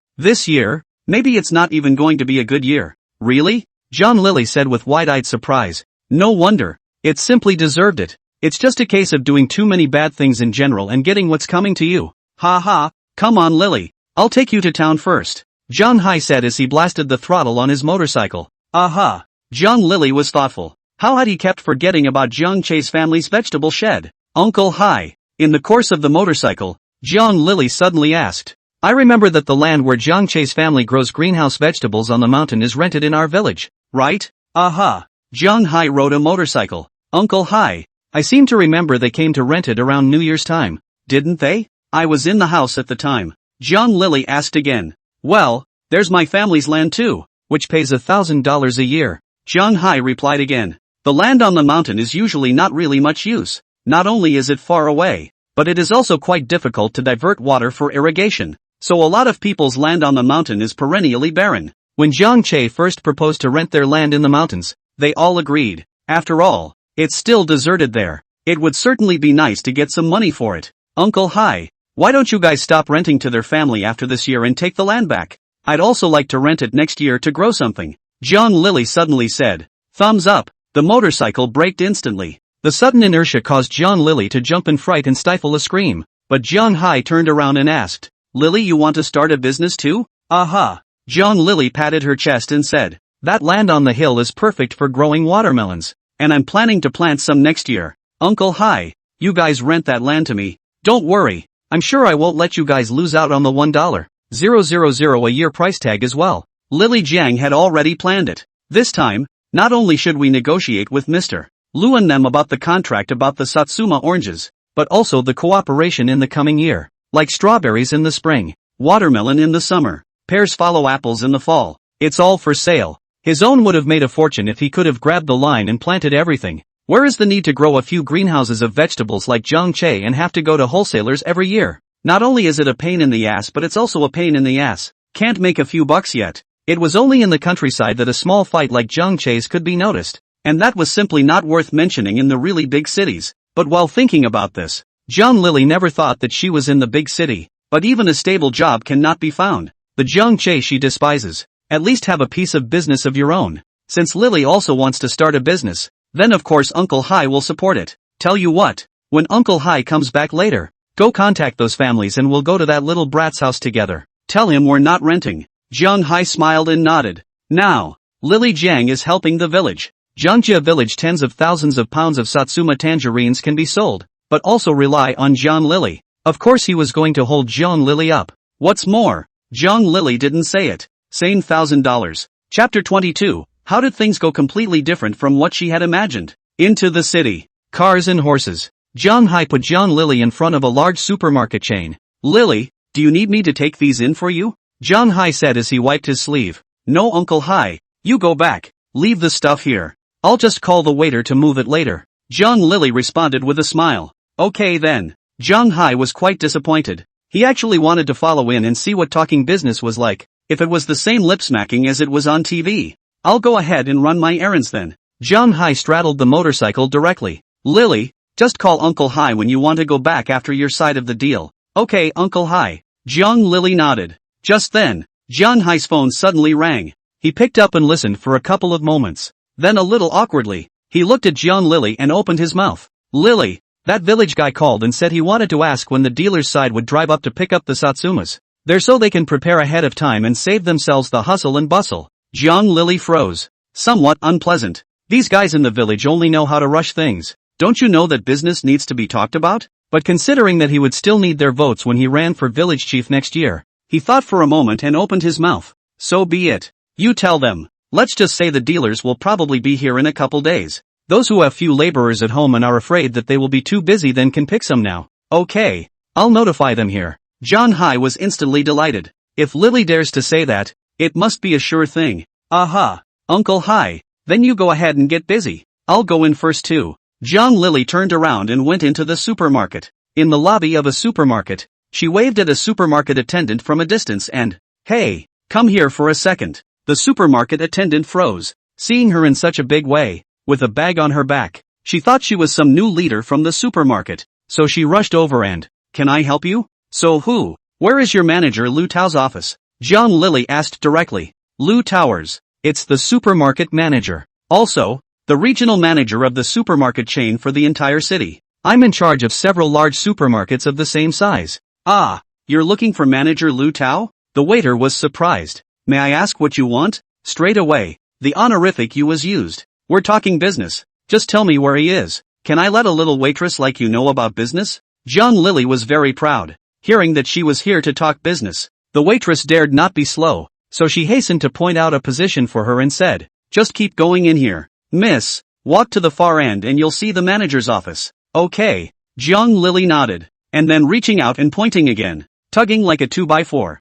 maybe it's not even going to be a good year. Really? Jiang Lily said with wide-eyed surprise. No wonder. It simply deserved it. It's just a case of doing too many bad things in general and getting what's coming to you. Ha ha, come on Lily. I'll take you to town first. Jiang Hai said as he blasted the throttle on his motorcycle. Aha. Jiang Lily was thoughtful. How had he kept forgetting about Jiang Che's family's vegetable shed? Uncle Hai. In the course of the motorcycle, Jiang Lily suddenly asked. I remember that the land where Jiang Che's family grows greenhouse vegetables on the mountain is rented in our village, right? Aha. Jiang Hai rode a motorcycle. Uncle Hai. I seem to remember they came to rent it around New Year's time. Didn't they? I was in the house at the time. Jiang Lily asked again. Well, there's my family's land too, which pays $1,000 a year. Jiang Hai replied again. The land on the mountain is usually not really much use. Not only is it far away, but it is also quite difficult to divert water for irrigation. So a lot of people's land on the mountain is perennially barren. When Jiang Che first proposed to rent their land in the mountains, they all agreed. After all, it's still deserted there. It would certainly be nice to get some money for it. Uncle Hai, why don't you guys stop renting to their family after this year and take the land back? I'd also like to rent it next year to grow something. Jiang Lily suddenly said. Thumbs up. The motorcycle braked instantly. The sudden inertia caused Jiang Lily to jump in fright and stifle a scream. But Jiang Hai turned around and asked, Lily, you want to start a business too? Aha. Jiang Lily patted her chest and said, that land on the hill is perfect for growing watermelons. And I'm planning to plant some next year. Uncle Hai, you guys rent that land to me. Don't worry. I'm sure I won't let you guys lose out on the $1,000 a year price tag as well. Lily Jiang had already planned it. This time, not only should we negotiate with Mr. Lu and them about the contract about the Satsuma oranges, but also the cooperation in the coming year. Like strawberries in the spring, watermelon in the summer, pears follow apples in the fall. It's all for sale. His own would have made a fortune if he could have grabbed the line and planted everything. Where is the need to grow a few greenhouses of vegetables like Jiang Che and have to go to wholesalers every year? Not only is it a pain in the ass, but it's also a pain in the ass. Can't make a few bucks yet. It was only in the countryside that a small fight like Jiang Che's could be noticed. And that was simply not worth mentioning in the really big cities. But while thinking about this, Jiang Lily never thought that she was in the big city. But even a stable job cannot be found. The Jiang Che she despises. At least have a piece of business of your own. Since Lily also wants to start a business, then of course Uncle Hai will support it. Tell you what, when Uncle Hai comes back later, go contact those families and we'll go to that little brat's house together. Tell him we're not renting. Jiang Hai smiled and nodded. Now, Lily Jiang is helping the village. Jiangjia village, tens of thousands of pounds of Satsuma tangerines can be sold, but also rely on Jiang Lily. Of course he was going to hold Jiang Lily up. What's more, Jiang Lily didn't say it. Same $1,000. Chapter 22. How did things go completely different from what she had imagined? Into the city. Cars and horses. Jiang Hai put Jiang Lily in front of a large supermarket chain. Lily, do you need me to take these in for you? Jiang Hai said as he wiped his sleeve. No, Uncle Hai, you go back. Leave the stuff here. I'll just call the waiter to move it later. Jiang Lily responded with a smile. Okay then. Jiang Hai was quite disappointed. He actually wanted to follow in and see what talking business was like, if it was the same lip-smacking as it was on TV. I'll go ahead and run my errands then. Jiang Hai straddled the motorcycle directly. Lily, just call Uncle Hai when you want to go back after your side of the deal. Okay, Uncle Hai. Jiang Lily nodded. Just then, Jiang Hai's phone suddenly rang. He picked up and listened for a couple of moments. Then a little awkwardly, he looked at Jiang Lily and opened his mouth. Lily, that village guy called and said he wanted to ask when the dealer's side would drive up to pick up the Satsumas. They're so they can prepare ahead of time and save themselves the hustle and bustle. Jiang Lily froze. Somewhat unpleasant. These guys in the village only know how to rush things. Don't you know that business needs to be talked about? But considering that he would still need their votes when he ran for village chief next year, he thought for a moment and opened his mouth. So be it. You tell them. Let's just say the dealers will probably be here in a couple days. Those who have few laborers at home and are afraid that they will be too busy then can pick some now. Okay. I'll notify them here. Jiang Hai was instantly delighted. If Lily dares to say that, it must be a sure thing. Aha. Uncle Hai, then you go ahead and get busy. I'll go in first too. Jiang Lily turned around and went into the supermarket. In the lobby of a supermarket, she waved at a supermarket attendant from a distance and, hey, come here for a second. The supermarket attendant froze, seeing her in such a big way, with a bag on her back. She thought she was some new leader from the supermarket, so she rushed over and, can I help you? So who? Where is your manager Lu Tao's office? Jiang Lily asked directly. Lu Towers. It's the supermarket manager. Also, the regional manager of the supermarket chain for the entire city. I'm in charge of several large supermarkets of the same size. Ah, you're looking for manager Lu Tao? The waiter was surprised. May I ask what you want? Straight away, the honorific you was used. We're talking business. Just tell me where he is. Can I let a little waitress like you know about business? Jiang Lily was very proud, hearing that she was here to talk business. The waitress dared not be slow, so she hastened to point out a position for her and said, just keep going in here. Miss, walk to the far end and you'll see the manager's office. Okay. Jiang Lily nodded, and then reaching out and pointing again, tugging like a 2x4.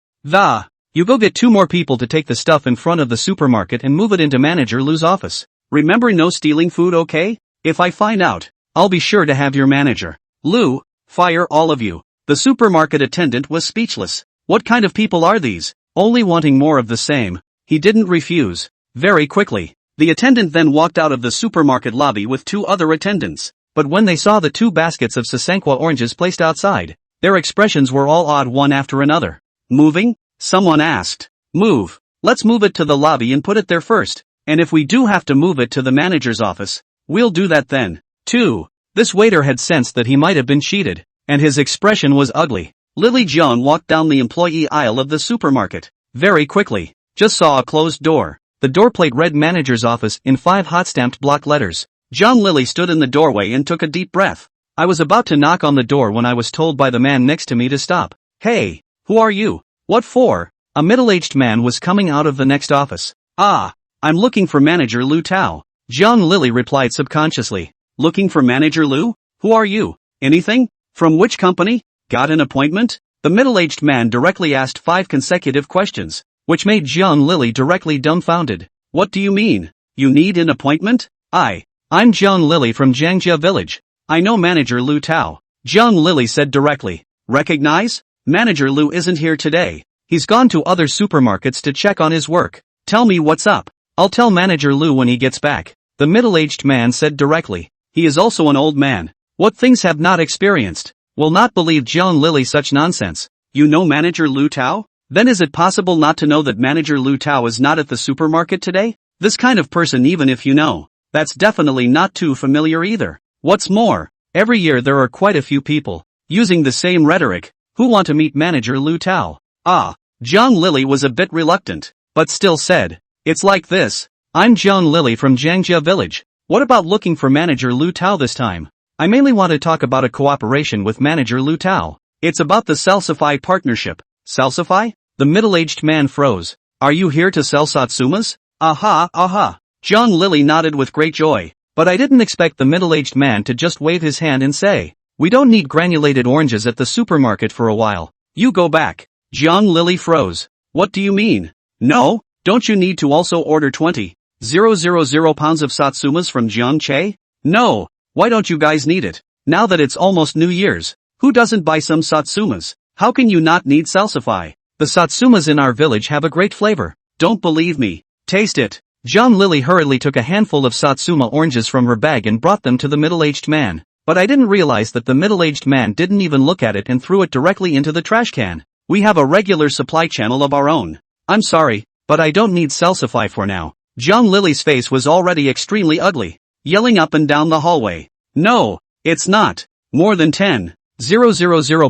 You go get 2 more people to take the stuff in front of the supermarket and move it into Manager Lu's office. Remember, no stealing food, okay? If I find out, I'll be sure to have your manager. Lu, fire all of you. The supermarket attendant was speechless. What kind of people are these? Only wanting more of the same. He didn't refuse. Very quickly, the attendant then walked out of the supermarket lobby with 2 other attendants. But when they saw the 2 baskets of Sasanqua oranges placed outside, their expressions were all odd one after another. Moving? Someone asked. Move. Let's move it to the lobby and put it there first. And if we do have to move it to the manager's office, we'll do that then. 2. This waiter had sensed that he might have been cheated, and his expression was ugly. Lily Jiang walked down the employee aisle of the supermarket. Very quickly, just saw a closed door. The doorplate read manager's office in 5 hot-stamped block letters. Jiang Lily stood in the doorway and took a deep breath. I was about to knock on the door when I was told by the man next to me to stop. Hey, who are you? What for? A middle-aged man was coming out of the next office. I'm looking for Manager Lu Tao. Jiang Lily replied subconsciously. Looking for Manager Lu? Who are you? Anything? From which company? Got an appointment? The middle-aged man directly asked 5 consecutive questions, which made Jiang Lily directly dumbfounded. What do you mean? You need an appointment? I'm Jiang Lily from Jiangjia village. I know Manager Lu Tao. Jiang Lily said directly. Recognize? Manager Lu isn't here today. He's gone to other supermarkets to check on his work. Tell me what's up. I'll tell Manager Lu when he gets back. The middle-aged man said directly. He is also an old man. What things have not experienced? Will not believe Jiang Lily such nonsense. You know Manager Lu Tao? Then is it possible not to know that Manager Lu Tao is not at the supermarket today? This kind of person, even if you know, that's definitely not too familiar either. What's more, every year there are quite a few people, using the same rhetoric, who want to meet Manager Lu Tao. Jiang Lily was a bit reluctant, but still said, it's like this. I'm Jiang Lily from Jiangjia village. What about looking for Manager Lu Tao this time? I mainly want to talk about a cooperation with Manager Lu Tao. It's about the Salsify partnership. Salsify? The middle-aged man froze. Are you here to sell Satsumas? Aha. Jiang Lily nodded with great joy, but I didn't expect the middle-aged man to just wave his hand and say, we don't need granulated oranges at the supermarket for a while. You go back. Jiang Lily froze. What do you mean? No, don't you need to also order 20,000 pounds of Satsumas from Jiangche? No, why don't you guys need it? Now that it's almost New Year's, who doesn't buy some Satsumas? How can you not need Salsify? The Satsumas in our village have a great flavor. Don't believe me? Taste it. Jiang Lily hurriedly took a handful of Satsuma oranges from her bag and brought them to the middle-aged man. But I didn't realize that the middle-aged man didn't even look at it and threw it directly into the trash can. We have a regular supply channel of our own. I'm sorry, but I don't need Salsify for now. Jiang Lily's face was already extremely ugly, yelling up and down the hallway. No, it's not. More than 10,000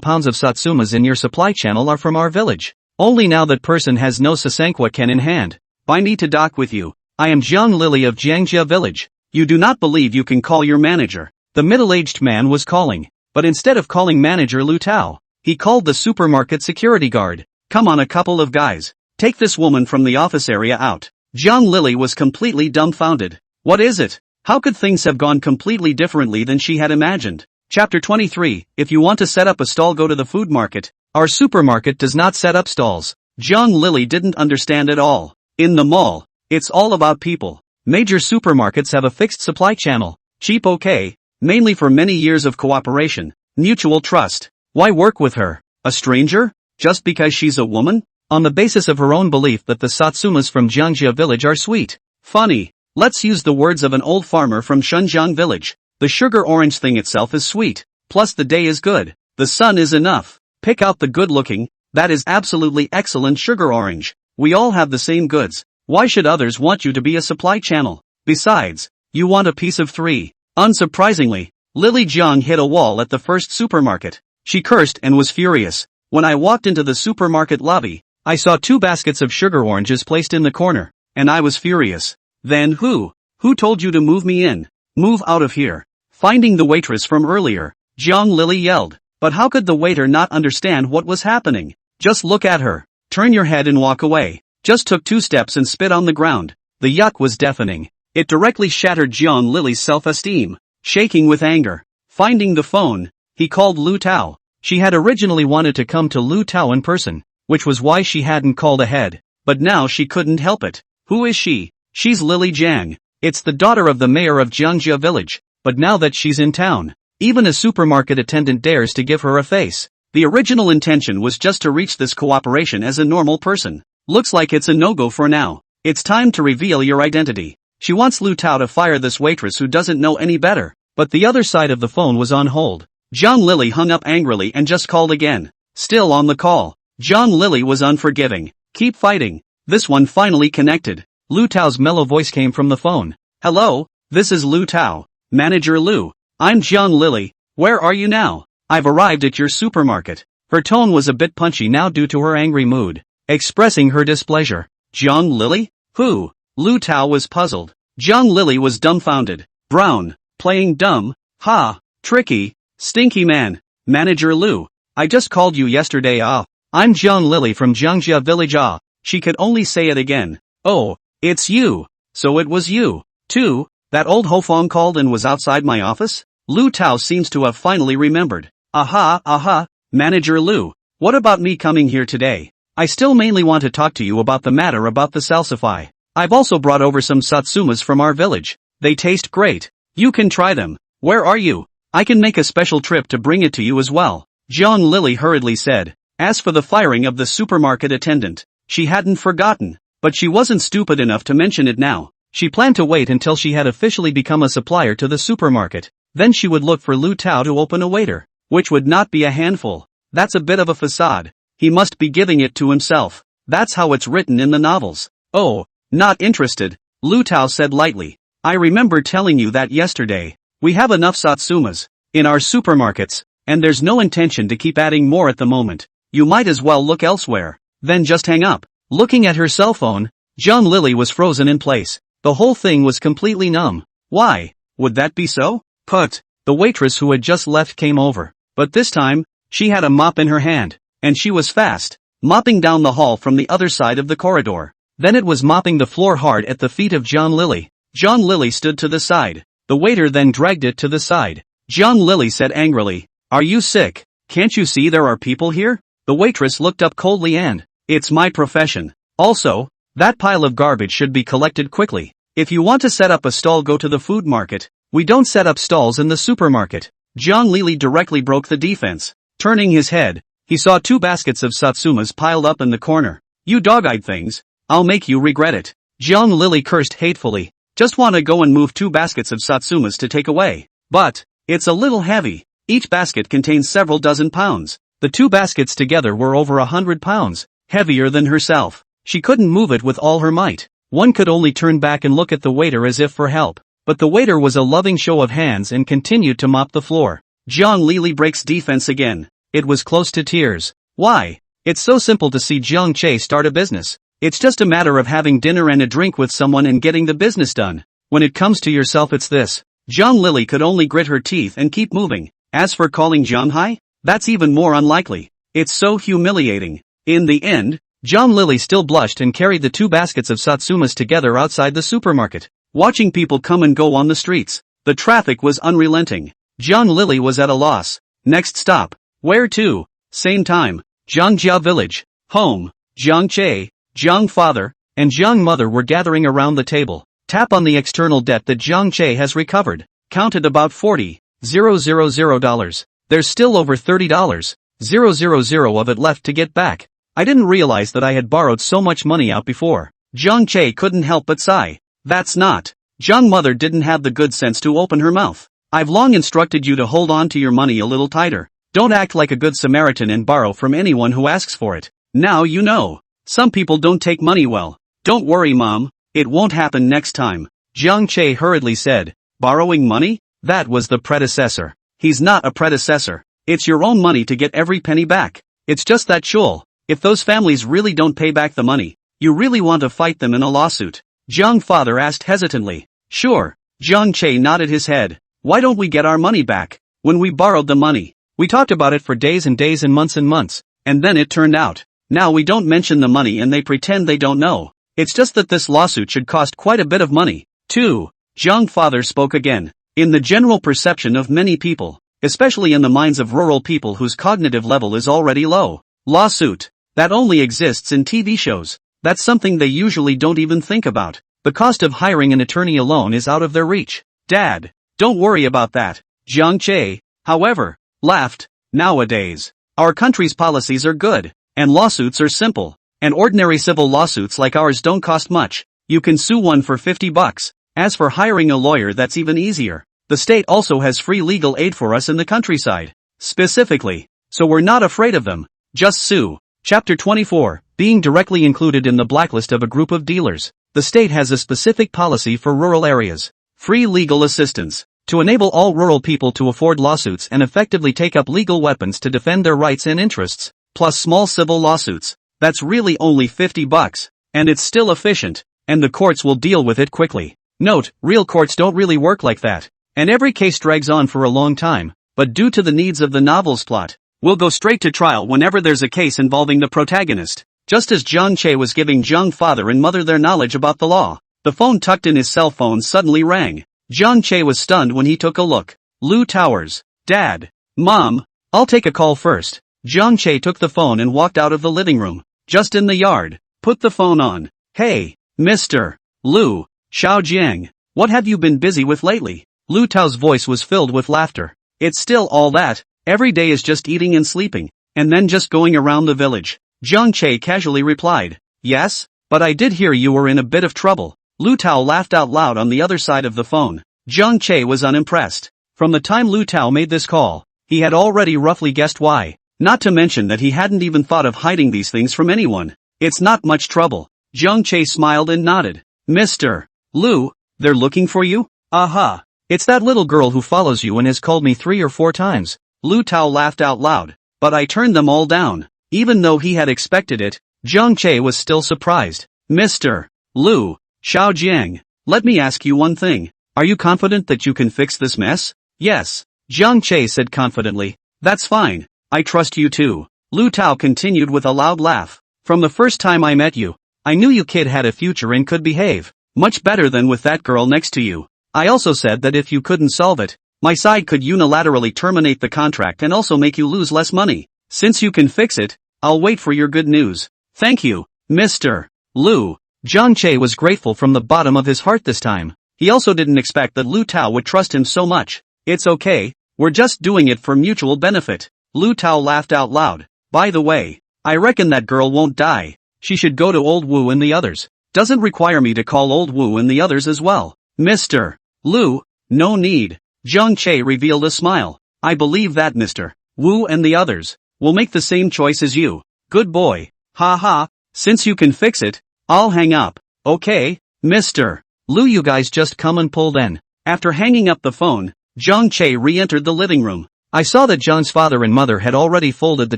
pounds of Satsumas in your supply channel are from our village. Only now that person has no Sasanqua can in hand. Buy me to dock with you. I am Jiang Lily of Jiangjia village. You do not believe you can call your manager. The middle-aged man was calling, but instead of calling Manager Lu Tao, he called the supermarket security guard. Come on, a couple of guys. Take this woman from the office area out. Jiang Lily was completely dumbfounded. What is it? How could things have gone completely differently than she had imagined? Chapter 23. If you want to set up a stall, go to the food market. Our supermarket does not set up stalls. Jiang Lily didn't understand at all. In the mall, it's all about people. Major supermarkets have a fixed supply channel. Cheap, okay. Mainly for many years of cooperation, mutual trust. Why work with her? A stranger? Just because she's a woman? On the basis of her own belief that the Satsumas from Jiangjia village are sweet. Funny. Let's use the words of an old farmer from Shunjiang village. The sugar orange thing itself is sweet. Plus the day is good. The sun is enough. Pick out the good looking. That is absolutely excellent sugar orange. We all have the same goods. Why should others want you to be a supply channel? Besides, you want a piece of 3. Unsurprisingly, Lily Jiang hit a wall at the first supermarket. She cursed and was furious. When I walked into the supermarket lobby, I saw 2 baskets of sugar oranges placed in the corner, and I was furious. Then who told you to move me in? Move out of here. Finding the waitress from earlier, Jiang Lily yelled. But how could the waiter not understand what was happening? Just look at her. Turn your head and walk away. Just took 2 steps and spit on the ground. The yuck was deafening. It directly shattered Jiang Lily's self-esteem. Shaking with anger, finding the phone, he called Lu Tao. She had originally wanted to come to Lu Tao in person, which was why she hadn't called ahead, but now she couldn't help it. Who is she? She's Lily Jiang. It's the daughter of the mayor of Jiangjia village, but now that she's in town, even a supermarket attendant dares to give her a face. The original intention was just to reach this cooperation as a normal person. Looks like it's a no-go for now. It's time to reveal your identity. She wants Lu Tao to fire this waitress who doesn't know any better. But the other side of the phone was on hold. Jiang Lily hung up angrily and just called again. Still on the call. Jiang Lily was unforgiving. Keep fighting. This one finally connected. Lu Tao's mellow voice came from the phone. Hello, this is Lu Tao. Manager Lu. I'm Jiang Lily. Where are you now? I've arrived at your supermarket. Her tone was a bit punchy now due to her angry mood, expressing her displeasure. Jiang Lily? Who? Lu Tao was puzzled. Jiang Lily was dumbfounded. Brown. Playing dumb? Ha. Tricky. Stinky man. Manager Lu. I just called you yesterday. I'm Jiang Lily from Jiangjia village. She could only say it again. Oh, it's you. So it was you, too. That old Hofong called and was outside my office? Lu Tao seems to have finally remembered. Aha. Manager Lu. What about me coming here today? I still mainly want to talk to you about the matter about the salsify. I've also brought over some Satsumas from our village. They taste great. You can try them. Where are you? I can make a special trip to bring it to you as well. Jiang Lily hurriedly said. As for the firing of the supermarket attendant, she hadn't forgotten, but she wasn't stupid enough to mention it now. She planned to wait until she had officially become a supplier to the supermarket. Then she would look for Lu Tao to open a waiter, which would not be a handful. That's a bit of a facade. He must be giving it to himself. That's how it's written in the novels. Oh, not interested, Lu Tao said lightly. I remember telling you that yesterday. We have enough Satsumas in our supermarkets, and there's no intention to keep adding more at the moment. You might as well look elsewhere. Then just hang up. Looking at her cell phone, Jiang Lily was frozen in place. The whole thing was completely numb. Why would that be so? The waitress who had just left came over, but this time, she had a mop in her hand, and she was fast, mopping down the hall from the other side of the corridor. Then it was mopping the floor hard at the feet of Jiang Lily. Jiang Lily stood to the side. The waiter then dragged it to the side. Jiang Lily said angrily, Are you sick? Can't you see there are people here? The waitress looked up coldly and, It's my profession. Also, that pile of garbage should be collected quickly. If you want to set up a stall, go to the food market. We don't set up stalls in the supermarket. Jiang Lily directly broke the defense. Turning his head, he saw 2 baskets of Satsumas piled up in the corner. You dog-eyed things. I'll make you regret it. Jiang Lily cursed hatefully. Just want to go and move 2 baskets of Satsumas to take away. But, it's a little heavy. Each basket contains several dozen pounds. The 2 baskets together were over 100 pounds, heavier than herself. She couldn't move it with all her might. One could only turn back and look at the waiter as if for help. But the waiter was a loving show of hands and continued to mop the floor. Jiang Lily breaks defense again. It was close to tears. Why? It's so simple to see Jiang Che start a business. It's just a matter of having dinner and a drink with someone and getting the business done. When it comes to yourself, it's this. Jiang Lily could only grit her teeth and keep moving. As for calling Jiang Hai, that's even more unlikely. It's so humiliating. In the end, Jiang Lily still blushed and carried the 2 baskets of Satsumas together outside the supermarket. Watching people come and go on the streets, the traffic was unrelenting. Jiang Lily was at a loss. Next stop. Where to? Same time. Jiangjia village. Home. Jiang Che, Jiang father, and Jiang mother were gathering around the table. Tap on the external debt that Jiang Che has recovered. Counted about $40,000. There's still over $30,000 of it left to get back. I didn't realize that I had borrowed so much money out before. Jiang Che couldn't help but sigh. That's not. Jiang mother didn't have the good sense to open her mouth. I've long instructed you to hold on to your money a little tighter. Don't act like a good Samaritan and borrow from anyone who asks for it. Now you know. Some people don't take money well. Don't worry, Mom. It won't happen next time. Jiang Che hurriedly said. Borrowing money? That was the predecessor. He's not a predecessor. It's your own money to get every penny back. It's just that Shul. If those families really don't pay back the money, you really want to fight them in a lawsuit? Jiang father asked hesitantly. Sure. Jiang Che nodded his head. Why don't we get our money back? When we borrowed the money, we talked about it for days and days and months, and then it turned out. Now we don't mention the money and they pretend they don't know. It's just that this lawsuit should cost quite a bit of money. 2. Zhang father spoke again. In the general perception of many people, especially in the minds of rural people whose cognitive level is already low, lawsuit, that only exists in TV shows. That's something they usually don't even think about. The cost of hiring an attorney alone is out of their reach. Dad, don't worry about that. Jiang Che, however, laughed. Nowadays, our country's policies are good, and lawsuits are simple, and ordinary civil lawsuits like ours don't cost much. You can sue one for $50. As for hiring a lawyer, that's even easier. The state also has free legal aid for us in the countryside. Specifically. So we're not afraid of them. Just sue. Chapter 24. Being directly included in the blacklist of a group of dealers. The state has a specific policy for rural areas. Free legal assistance. To enable all rural people to afford lawsuits and effectively take up legal weapons to defend their rights and interests. Plus small civil lawsuits. That's really only $50. And it's still efficient. And the courts will deal with it quickly. Note, real courts don't really work like that. And every case drags on for a long time, but due to the needs of the novel's plot, we'll go straight to trial whenever there's a case involving the protagonist. Just as Jiang Che was giving Jiang father and mother their knowledge about the law, the phone tucked in his cell phone suddenly rang. Jiang Che was stunned when he took a look. Lu Towers. Dad. Mom. I'll take a call first. Jiang Che took the phone and walked out of the living room. Just in the yard. Put the phone on. Hey, Mr. Lu. Xiaojiang. What have you been busy with lately? Lu Tao's voice was filled with laughter. It's still all that. Every day is just eating and sleeping, and then just going around the village. Jiang Che casually replied. Yes, but I did hear you were in a bit of trouble. Lu Tao laughed out loud on the other side of the phone. Jiang Che was unimpressed. From the time Lu Tao made this call, he had already roughly guessed why. Not to mention that he hadn't even thought of hiding these things from anyone. It's not much trouble. Jiang Che smiled and nodded. Mr. Lu, they're looking for you? Aha. It's that little girl who follows you and has called me 3 or 4 times. Lu Tao laughed out loud. But I turned them all down. Even though he had expected it, Jiang Che was still surprised. Mr. Lu Xiaojiang, let me ask you one thing. Are you confident that you can fix this mess? Yes. Jiang Che said confidently. That's fine. I trust you too. Lu Tao continued with a loud laugh. From the first time I met you, I knew you kid had a future and could behave much better than with that girl next to you. I also said that if you couldn't solve it, my side could unilaterally terminate the contract and also make you lose less money. Since you can fix it, I'll wait for your good news. Thank you, Mr. Lu. Jiang Che was grateful from the bottom of his heart this time. He also didn't expect that Lu Tao would trust him so much. It's okay, we're just doing it for mutual benefit. Lu Tao laughed out loud. By the way, I reckon that girl won't die. She should go to Old Wu and the others. Doesn't require me to call Old Wu and the others as well. Mr. Lu, no need. Jiang Che revealed a smile. I believe that Mr. Wu and the others will make the same choice as you. Good boy. Ha ha, since you can fix it, I'll hang up. Okay, Mr. Lu, you guys just come and pull then. After hanging up the phone, Jiang Che re-entered the living room. I saw that John's father and mother had already folded the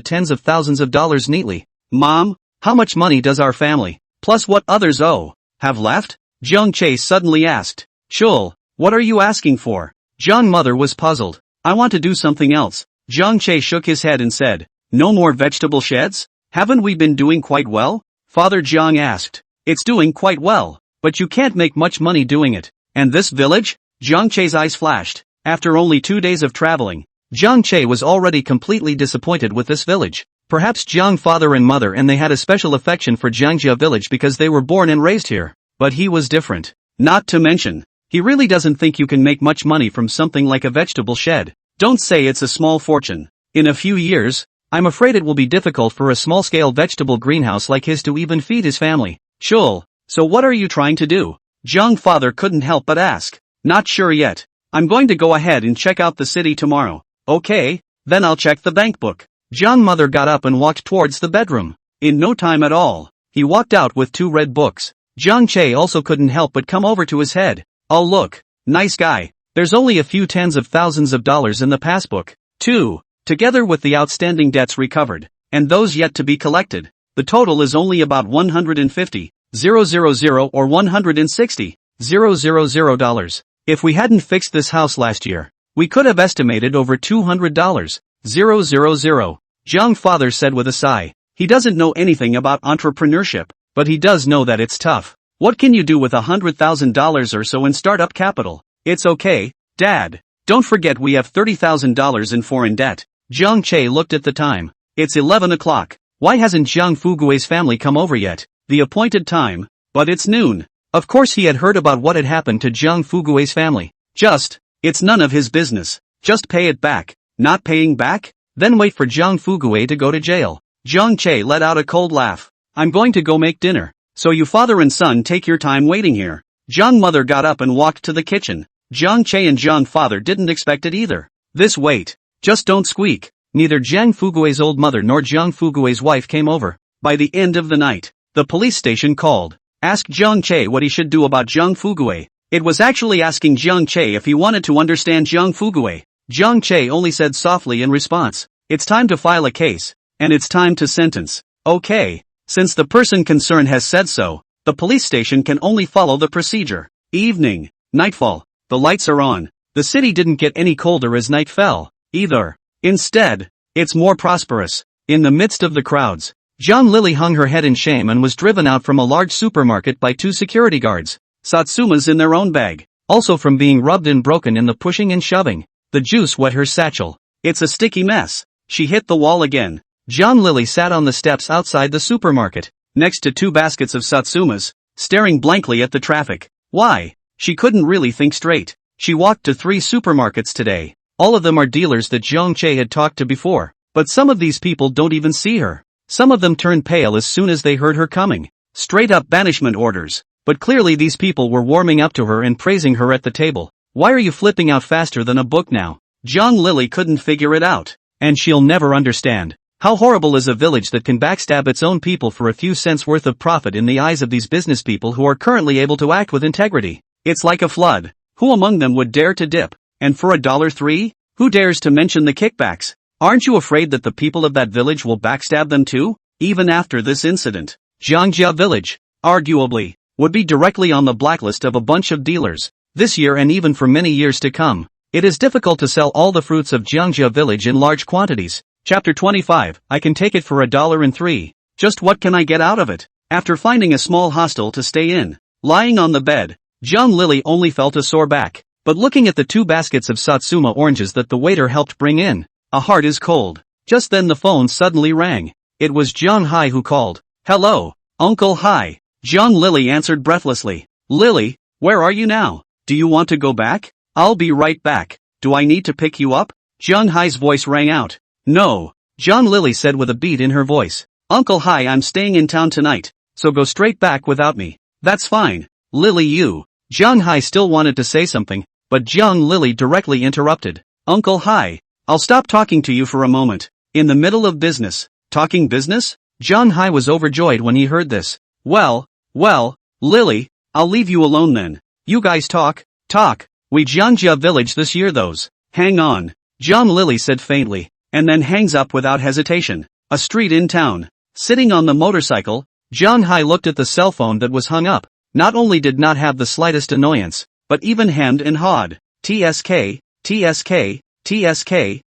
tens of thousands of dollars neatly. Mom, how much money does our family, plus what others owe, have left? Jiang Che suddenly asked. Chul, what are you asking for? Jiang mother was puzzled. I want to do something else. Jiang Che shook his head and said, no more vegetable sheds? Haven't we been doing quite well? Father Jiang asked. It's doing quite well, but you can't make much money doing it. And this village? Jiang Che's eyes flashed. After only 2 days of traveling, Jiang Che was already completely disappointed with this village. Perhaps Jiang father and mother and they had a special affection for Jiangjia village because they were born and raised here. But he was different. Not to mention, he really doesn't think you can make much money from something like a vegetable shed. Don't say it's a small fortune. In a few years, I'm afraid it will be difficult for a small-scale vegetable greenhouse like his to even feed his family. Chul, so what are you trying to do? Jiang father couldn't help but ask. Not sure yet. I'm going to go ahead and check out the city tomorrow. Okay, then I'll check the bank book. Jiang mother got up and walked towards the bedroom. In no time at all, he walked out with 2 red books. Jiang Che also couldn't help but come over to his head. Oh look, nice guy. There's only a few tens of thousands of dollars in the passbook, too, together with the outstanding debts recovered, and those yet to be collected. The total is only about $150,000 or $160,000. If we hadn't fixed this house last year, we could have estimated over $200,000. Jiang father said with a sigh. He doesn't know anything about entrepreneurship, but he does know that it's tough. What can you do with $100,000 or so in startup capital? It's okay, Dad. Don't forget we have $30,000 in foreign debt. Jiang Che looked at the time. It's 11 o'clock. Why hasn't Jiang Fugui's family come over yet? The appointed time. But it's noon. Of course he had heard about what had happened to Jiang Fugui's family. It's none of his business. Just pay it back. Not paying back? Then wait for Jiang Fugui to go to jail. Jiang Che let out a cold laugh. I'm going to go make dinner. So you father and son take your time waiting here. Jiang mother got up and walked to the kitchen. Jiang Che and Jiang father didn't expect it either. Wait. Just don't squeak. Neither Jiang Fugui's old mother nor Jiang Fugui's wife came over. By the end of the night, the police station called. Asked Jiang Che what he should do about Jiang Fugui. It was actually asking Jiang Che if he wanted to understand Jiang Fugui. Jiang Che only said softly in response, it's time to file a case, and it's time to sentence. Okay. Since the person concerned has said so, the police station can only follow the procedure. Evening. Nightfall. The lights are on. The city didn't get any colder as night fell, either. Instead, it's more prosperous. In the midst of the crowds, Zhang Lily hung her head in shame and was driven out from a large supermarket by 2 security guards. Satsumas in their own bag. Also from being rubbed and broken in the pushing and shoving. The juice wet her satchel. It's a sticky mess. She hit the wall again. Zhang Lily sat on the steps outside the supermarket, next to 2 baskets of Satsumas, staring blankly at the traffic. Why? She couldn't really think straight. She walked to 3 supermarkets today. All of them are dealers that Jiang Che had talked to before, but some of these people don't even see her. Some of them turned pale as soon as they heard her coming. Straight up banishment orders. But clearly these people were warming up to her and praising her at the table. Why are you flipping out faster than a book now? Zhang Lily couldn't figure it out. And she'll never understand. How horrible is a village that can backstab its own people for a few cents worth of profit in the eyes of these business people who are currently able to act with integrity? It's like a flood. Who among them would dare to dip? And for $1.03? Who dares to mention the kickbacks? Aren't you afraid that the people of that village will backstab them too? Even after this incident, Jiangjia village, arguably, would be directly on the blacklist of a bunch of dealers. This year and even for many years to come. It is difficult to sell all the fruits of Jiangjia village in large quantities. Chapter 25, I can take it for $1.03. Just what can I get out of it? After finding a small hostel to stay in, lying on the bed, Zhang Lily only felt a sore back. But looking at the 2 baskets of Satsuma oranges that the waiter helped bring in, a heart is cold. Just then the phone suddenly rang. It was Jiang Hai who called. Hello, Uncle Hai. Zhang Lily answered breathlessly. Lily, where are you now? Do you want to go back? I'll be right back. Do I need to pick you up? Jiang Hai's voice rang out. No, Zhang Lily said with a beat in her voice. Uncle Hai, I'm staying in town tonight, so go straight back without me. That's fine. Lily, you. Jiang Hai still wanted to say something, but Zhang Lily directly interrupted. Uncle Hai, I'll stop talking to you for a moment. In the middle of business. Talking business? Zhang Hai was overjoyed when he heard this. Well, Lily, I'll leave you alone then. You guys talk. We Jiangjia village this year those. Hang on. Zhang Lily said faintly, and then hangs up without hesitation. A street in town. Sitting on the motorcycle, Zhang Hai looked at the cell phone that was hung up. Not only did not have the slightest annoyance, but even hemmed and hawed. TSK,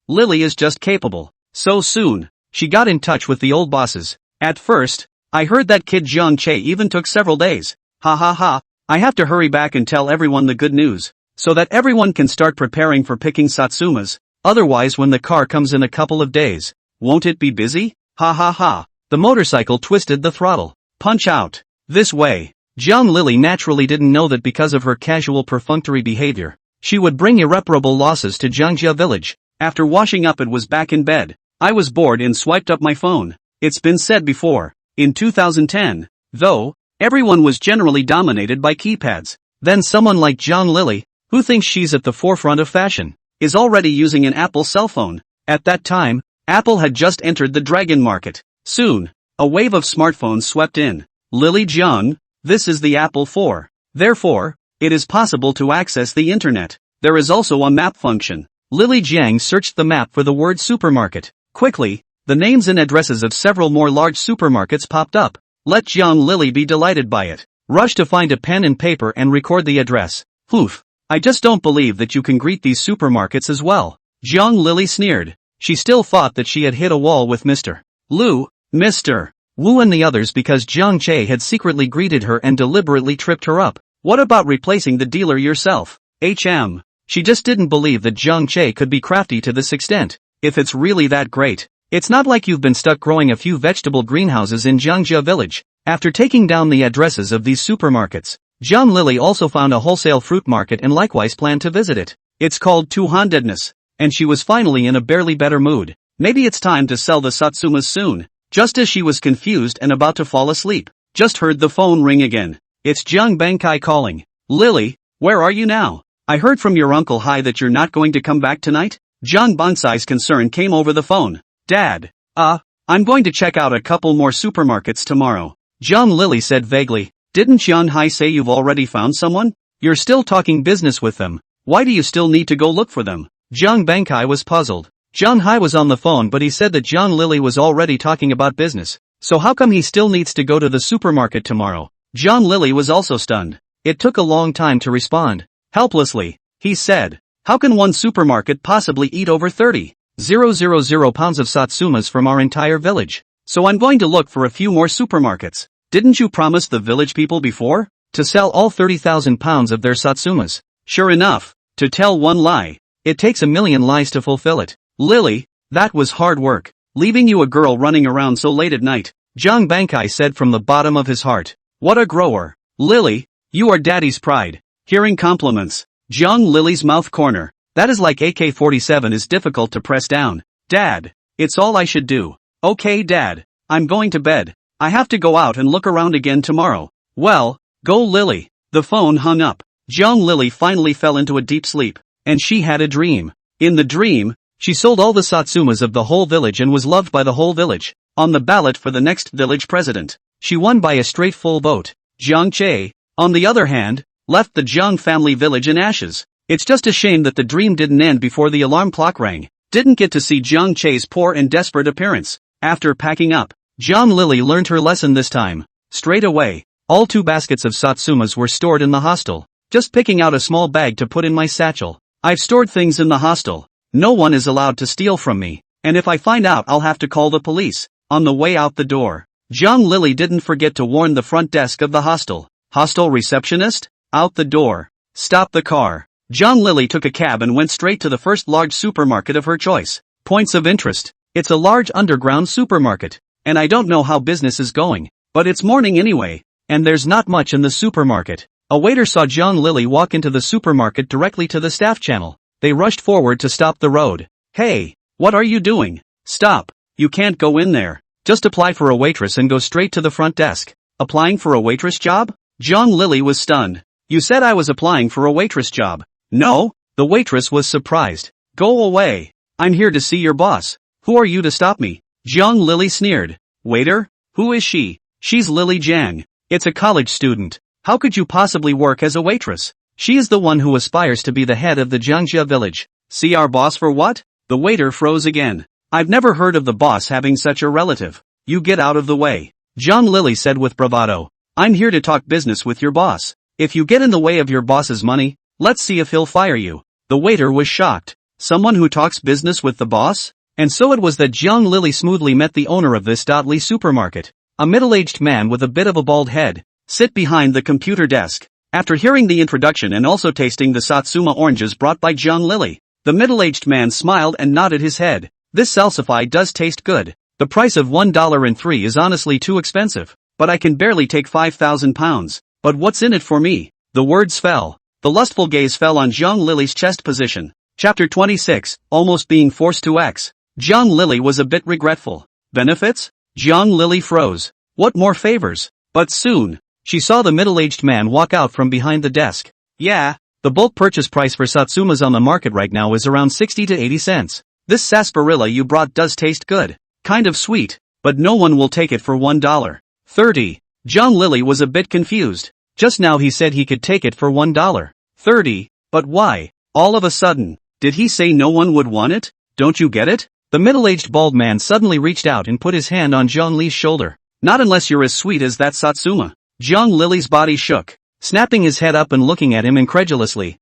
Lily is just capable. So soon, she got in touch with the old bosses. At first, I heard that kid Jiang Che even took several days. Ha. I have to hurry back and tell everyone the good news, so that everyone can start preparing for picking Satsumas, otherwise when the car comes in a couple of days, won't it be busy? Ha. The motorcycle twisted the throttle. Punch out. This way. Zhang Lily naturally didn't know that because of her casual perfunctory behavior, she would bring irreparable losses to Jiangjia village. After washing up, it was back in bed. I was bored and swiped up my phone. It's been said before. In 2010, though, everyone was generally dominated by keypads. Then someone like Zhang Lily, who thinks she's at the forefront of fashion, is already using an Apple cell phone. At that time, Apple had just entered the dragon market. Soon, a wave of smartphones swept in. Lily Jiang, this is the Apple 4. Therefore, it is possible to access the internet. There is also a map function. Lily Jiang searched the map for the word supermarket. Quickly, the names and addresses of several more large supermarkets popped up. Let Zhang Lily be delighted by it. Rush to find a pen and paper and record the address. Oof. I just don't believe that you can greet these supermarkets as well. Zhang Lily sneered. She still thought that she had hit a wall with Mr. Lu. Mr. Wu and the others because Jiang Che had secretly greeted her and deliberately tripped her up. What about replacing the dealer yourself? She just didn't believe that Jiang Che could be crafty to this extent. If it's really that great, it's not like you've been stuck growing a few vegetable greenhouses in Jiangjia village. After taking down the addresses of these supermarkets, Jiang Lily also found a wholesale fruit market and likewise planned to visit it. It's called two-handedness, and she was finally in a barely better mood. Maybe it's time to sell the Satsumas soon. Just as she was confused and about to fall asleep, just heard the phone ring again. It's Jiang Bangkai calling. Lily, where are you now? I heard from your Uncle Hai that you're not going to come back tonight? Jiang Bansai's concern came over the phone. Dad, I'm going to check out a couple more supermarkets tomorrow. Jiang Lily said vaguely. Didn't Jiang Hai say you've already found someone? You're still talking business with them. Why do you still need to go look for them? Jiang Bangkai was puzzled. Jiang Hai was on the phone but he said that Jiang Lily was already talking about business. So how come he still needs to go to the supermarket tomorrow? Jiang Lily was also stunned. It took a long time to respond. Helplessly, he said, how can one supermarket possibly eat over 30,000 pounds of Satsumas from our entire village? So I'm going to look for a few more supermarkets. Didn't you promise the village people before to sell all 30,000 pounds of their Satsumas? Sure enough, to tell one lie, it takes a million lies to fulfill it. Lily, that was hard work, leaving you a girl running around so late at night, Jiang Bangkai said from the bottom of his heart. What a grower. Lily, you are daddy's pride. Hearing compliments. Jiang Lily's mouth corner. That is like AK-47 is difficult to press down. Dad, it's all I should do. Okay Dad, I'm going to bed. I have to go out and look around again tomorrow. Well, go Lily. The phone hung up. Jiang Lily finally fell into a deep sleep, and she had a dream. In the dream, she sold all the Satsumas of the whole village and was loved by the whole village. On the ballot for the next village president, she won by a straight full vote. Jiang Che, on the other hand, left the Jiang family village in ashes. It's just a shame that the dream didn't end before the alarm clock rang. Didn't get to see Jiang Che's poor and desperate appearance. After packing up, Jiang Lily learned her lesson this time. Straight away, all 2 baskets of Satsumas were stored in the hostel. Just picking out a small bag to put in my satchel. I've stored things in the hostel. No one is allowed to steal from me. And if I find out I'll have to call the police. On the way out the door, Jiang Lily didn't forget to warn the front desk of the hostel. Hostel receptionist? Out the door. Stop the car. Jiang Lily took a cab and went straight to the first large supermarket of her choice. Points of interest. It's a large underground supermarket. And I don't know how business is going. But it's morning anyway. And there's not much in the supermarket. A waiter saw Jiang Lily walk into the supermarket directly to the staff channel. They rushed forward to stop the road. Hey, what are you doing? Stop. You can't go in there. Just apply for a waitress and go straight to the front desk. Applying for a waitress job? Jiang Lily was stunned. You said I was applying for a waitress job. No, the waitress was surprised. Go away. I'm here to see your boss. Who are you to stop me? Jiang Lily sneered. Waiter? Who is she? She's Lily Jiang. It's a college student. How could you possibly work as a waitress? She is the one who aspires to be the head of the Jiangjia village. See our boss for what? The waiter froze again. I've never heard of the boss having such a relative. You get out of the way. Jiang Lily said with bravado. I'm here to talk business with your boss. If you get in the way of your boss's money, let's see if he'll fire you. The waiter was shocked. Someone who talks business with the boss? And so it was that Jiang Lily smoothly met the owner of this Dotly supermarket. A middle-aged man with a bit of a bald head. Sit behind the computer desk. After hearing the introduction and also tasting the Satsuma oranges brought by Jiang Lily, the middle-aged man smiled and nodded his head. This salsify does taste good. The price of $1.03 is honestly too expensive. But I can barely take 5,000 pounds. But what's in it for me? The words fell. The lustful gaze fell on Jiang Lily's chest position. Chapter 26, Almost Being Forced to X. Jiang Lily was a bit regretful. Benefits? Jiang Lily froze. What more favors? But soon, she saw the middle-aged man walk out from behind the desk. Yeah, the bulk purchase price for Satsumas on the market right now is around 60 to 80 cents. This sarsaparilla you brought does taste good. Kind of sweet, but no one will take it for $1.30. Jiang Lily was a bit confused. Just now he said he could take it for $1.30, but why? All of a sudden, did he say no one would want it? Don't you get it? The middle-aged bald man suddenly reached out and put his hand on Jiang Li's shoulder. Not unless you're as sweet as that Satsuma. Jiang Lily's body shook, snapping his head up and looking at him incredulously.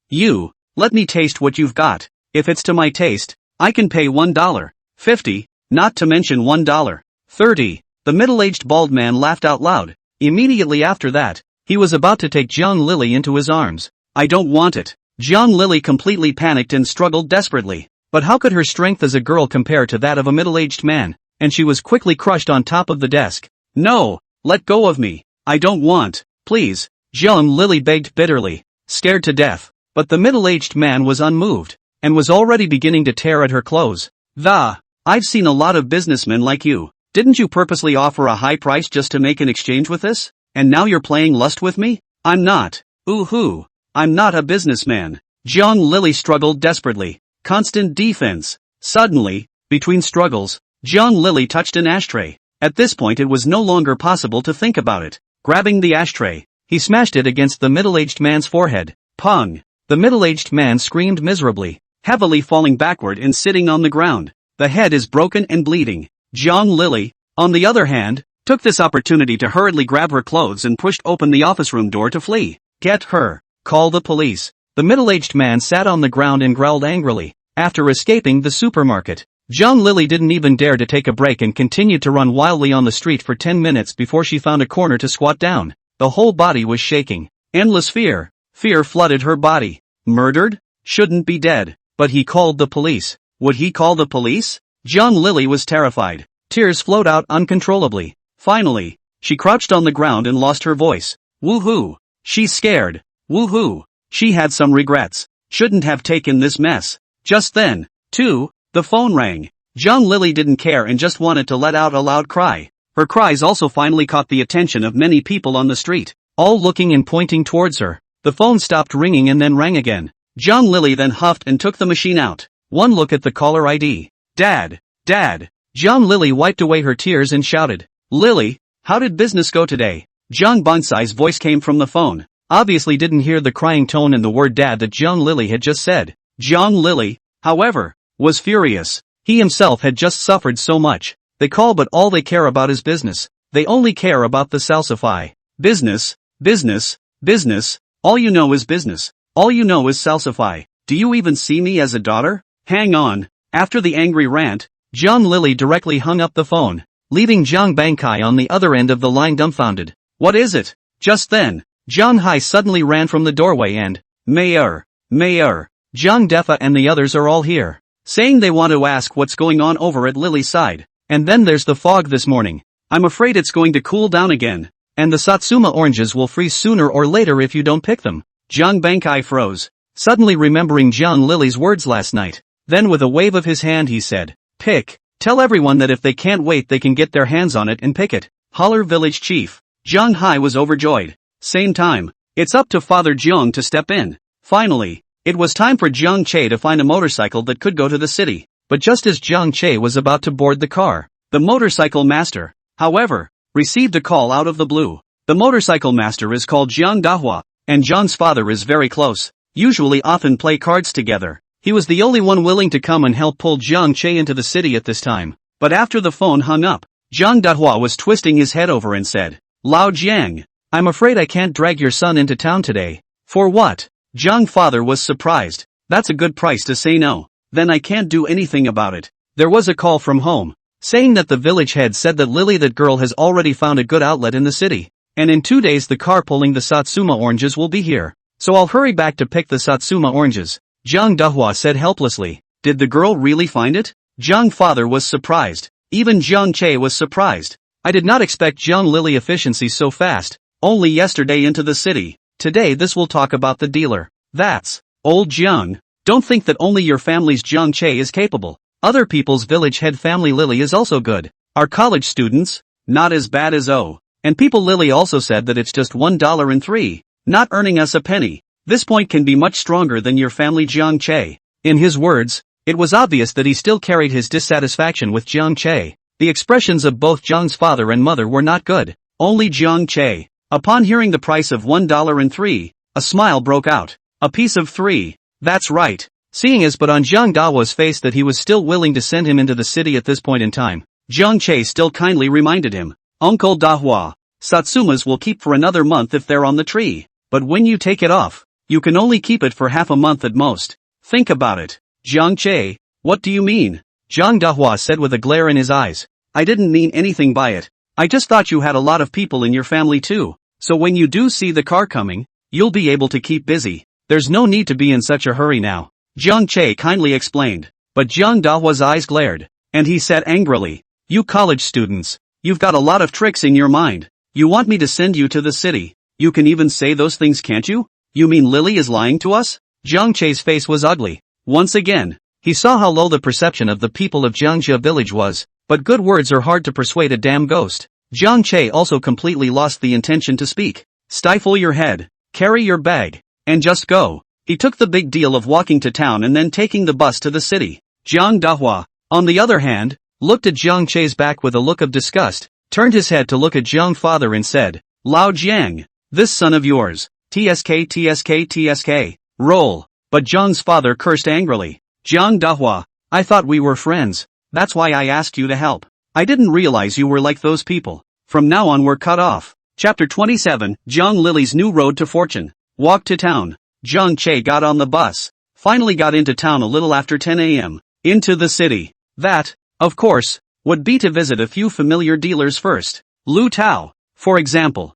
You, let me taste what you've got. If it's to my taste, I can pay $1.50, not to mention $1.30. The middle-aged bald man laughed out loud. Immediately after that, he was about to take Jiang Lily into his arms. I don't want it. Jiang Lily completely panicked and struggled desperately. But how could her strength as a girl compare to that of a middle-aged man? And she was quickly crushed on top of the desk. No, let go of me. I don't want. Please. Jiang Lily begged bitterly, scared to death. But the middle-aged man was unmoved, and was already beginning to tear at her clothes. I've seen a lot of businessmen like you. Didn't you purposely offer a high price just to make an exchange with this? And now you're playing lust with me? I'm not. Ooh-hoo. I'm not a businessman. Jiang Lily struggled desperately. Constant defense. Suddenly, between struggles, Jiang Lily touched an ashtray. At this point it was no longer possible to think about it. Grabbing the ashtray, he smashed it against the middle-aged man's forehead. Pung! The middle-aged man screamed miserably, heavily falling backward and sitting on the ground. The head is broken and bleeding. Jiang Lily, on the other hand, took this opportunity to hurriedly grab her clothes and pushed open the office room door to flee. Get her. Call the police. The middle-aged man sat on the ground and growled angrily. After escaping the supermarket, Jiang Lily didn't even dare to take a break and continued to run wildly on the street for 10 minutes before she found a corner to squat down. The whole body was shaking. Endless fear. Fear flooded her body. Murdered? Shouldn't be dead. But he called the police. Would he call the police? Jiang Lily was terrified. Tears flowed out uncontrollably. Finally, she crouched on the ground and lost her voice. Woohoo! She's scared. Woohoo! She had some regrets. Shouldn't have taken this mess. Just then, too, the phone rang. Jiang Lily didn't care and just wanted to let out a loud cry. Her cries also finally caught the attention of many people on the street, all looking and pointing towards her. The phone stopped ringing and then rang again. Jiang Lily then huffed and took the machine out. One look at the caller ID. Dad! Dad! Jiang Lily wiped away her tears and shouted. Lily, how did business go today? Jiang Bonsai's voice came from the phone. Obviously didn't hear the crying tone and the word dad that Jiang Lily had just said. Jiang Lily, however, was furious. He himself had just suffered so much. They call but all they care about is business. They only care about the salsify. Business, business, business, all you know is business. All you know is salsify. Do you even see me as a daughter? Hang on. After the angry rant, Jiang Lily directly hung up the phone, leaving Jiang Bangkai on the other end of the line dumbfounded. What is it? Just then, Jiang Hai suddenly ran from the doorway and, Mayor, Jiang Defa and the others are all here, saying they want to ask what's going on over at Lily's side. And then there's the fog this morning. I'm afraid it's going to cool down again. And the Satsuma oranges will freeze sooner or later if you don't pick them. Jiang Bangkai froze, suddenly remembering Jiang Lily's words last night. Then with a wave of his hand he said, Pick. Tell everyone that if they can't wait they can get their hands on it and pick it. Holler village chief. Jiang Hai was overjoyed. Same time, it's up to Father Jiang to step in. Finally, it was time for Jiang Che to find a motorcycle that could go to the city. But just as Jiang Che was about to board the car, the motorcycle master, however, received a call out of the blue. The motorcycle master is called Jiang Dahua, and Jiang's father is very close, usually often play cards together. He was the only one willing to come and help pull Jiang Che into the city at this time. But after the phone hung up, Jiang Dahua was twisting his head over and said, Lao Jiang, I'm afraid I can't drag your son into town today. For what? Jiang father was surprised. That's a good price to say no. Then I can't do anything about it. There was a call from home, saying that the village head said that Lily that girl has already found a good outlet in the city. And in 2 days the car pulling the Satsuma oranges will be here. So I'll hurry back to pick the Satsuma oranges. Jiang Dahua said helplessly. Did the girl really find it? Jiang father was surprised. Even Jiang Che was surprised. I did not expect Jiang Lily efficiency so fast. Only yesterday into the city. Today this will talk about the dealer. That's old Jiang. Don't think that only your family's Jiang Che is capable. Other people's village head family Lily is also good. Our college students? Not as bad as O. And people Lily also said that it's just $1.03. Not earning us a penny. This point can be much stronger than your family Jiang Che. In his words, it was obvious that he still carried his dissatisfaction with Jiang Che. The expressions of both Jiang's father and mother were not good. Only Jiang Che. Upon hearing the price of $1.03, a smile broke out. A piece of 3. That's right. Seeing as but on Jiang Dahua's face that he was still willing to send him into the city at this point in time, Jiang Che still kindly reminded him, Uncle Dahua, Satsumas will keep for another month if they're on the tree. But when you take it off, you can only keep it for half a month at most. Think about it. Jiang Che, what do you mean? Jiang Dahua said with a glare in his eyes. I didn't mean anything by it. I just thought you had a lot of people in your family too. So when you do see the car coming, you'll be able to keep busy. There's no need to be in such a hurry now. Jiang Che kindly explained. But Jiang Dahua's eyes glared, and he said angrily, "You college students, you've got a lot of tricks in your mind. You want me to send you to the city. You can even say those things, can't you? You mean Lily is lying to us?" Jiang Che's face was ugly. Once again, he saw how low the perception of the people of Jiangxia village was, but good words are hard to persuade a damn ghost. Jiang Che also completely lost the intention to speak. Stifle your head, carry your bag, and just go. He took the big deal of walking to town and then taking the bus to the city. Jiang Dahua, on the other hand, looked at Jiang Che's back with a look of disgust, turned his head to look at Jiang father and said, "Lao Jiang, this son of yours, TSK, roll." But Jiang's father cursed angrily. "Jiang Dahua, I thought we were friends. That's why I asked you to help. I didn't realize you were like those people. From now on we're cut off." Chapter 27, Jiang Lily's New Road to Fortune. Walk to town. Jiang Che got on the bus. Finally got into town a little after 10 a.m. Into the city. That, of course, would be to visit a few familiar dealers first. Lu Tao, for example.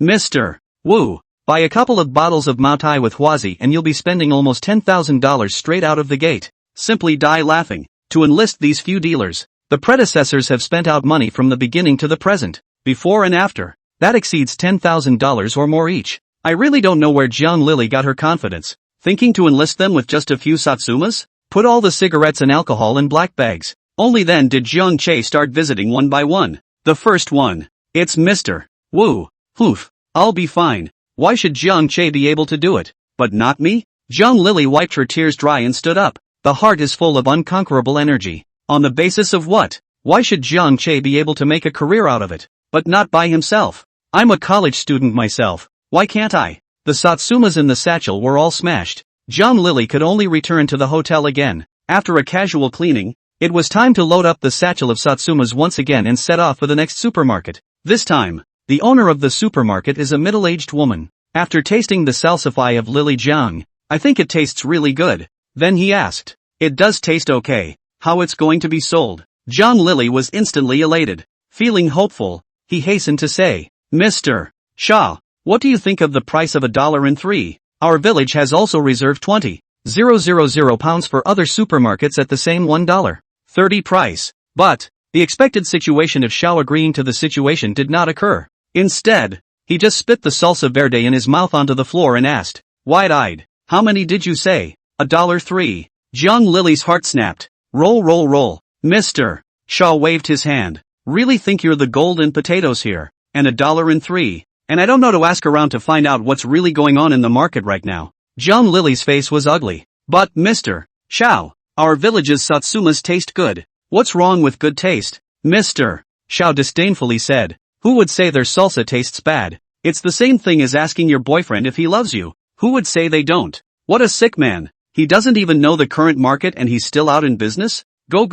Mr. Wu, buy a couple of bottles of Mao Tai with Huazi and you'll be spending almost $10,000 straight out of the gate. Simply die laughing. To enlist these few dealers, the predecessors have spent out money from the beginning to the present, before and after. That exceeds $10,000 or more each. I really don't know where Jiang Lily got her confidence, thinking to enlist them with just a few Satsumas? Put all the cigarettes and alcohol in black bags. Only then did Jiang Che start visiting one by one. The first one. It's Mr. Wu. Poof. I'll be fine. Why should Jiang Che be able to do it, but not me? Jiang Lily wiped her tears dry and stood up. The heart is full of unconquerable energy. On the basis of what? Why should Jiang Che be able to make a career out of it, but not by himself? I'm a college student myself. Why can't I? The Satsumas in the satchel were all smashed. Jiang Lily could only return to the hotel again. After a casual cleaning, it was time to load up the satchel of Satsumas once again and set off for the next supermarket. This time, the owner of the supermarket is a middle-aged woman. After tasting the salsify of Lily Jiang, "I think it tastes really good." Then he asked, "It does taste okay. How it's going to be sold?" Jiang Lily was instantly elated. Feeling hopeful, he hastened to say, "Mr. Shah, what do you think of the price of $1.03? Our village has also reserved 20,000 pounds for other supermarkets at the same $1.30 price." But the expected situation of Shao agreeing to the situation did not occur. Instead, he just spit the salsa verde in his mouth onto the floor and asked, wide-eyed, "How many did you say?" $1.03. Jiang Lily's heart snapped. Roll. Mr. Shao waved his hand. "Really think you're the golden potatoes here? And $1.03. And I don't know to ask around to find out what's really going on in the market right now." Jiang Lily's face was ugly. "But, Mr. Shao, our village's Satsumas taste good. What's wrong with good taste?" Mr. Shao disdainfully said. "Who would say their salsa tastes bad? It's the same thing as asking your boyfriend if he loves you. Who would say they don't? What a sick man. He doesn't even know the current market and he's still out in business? Go.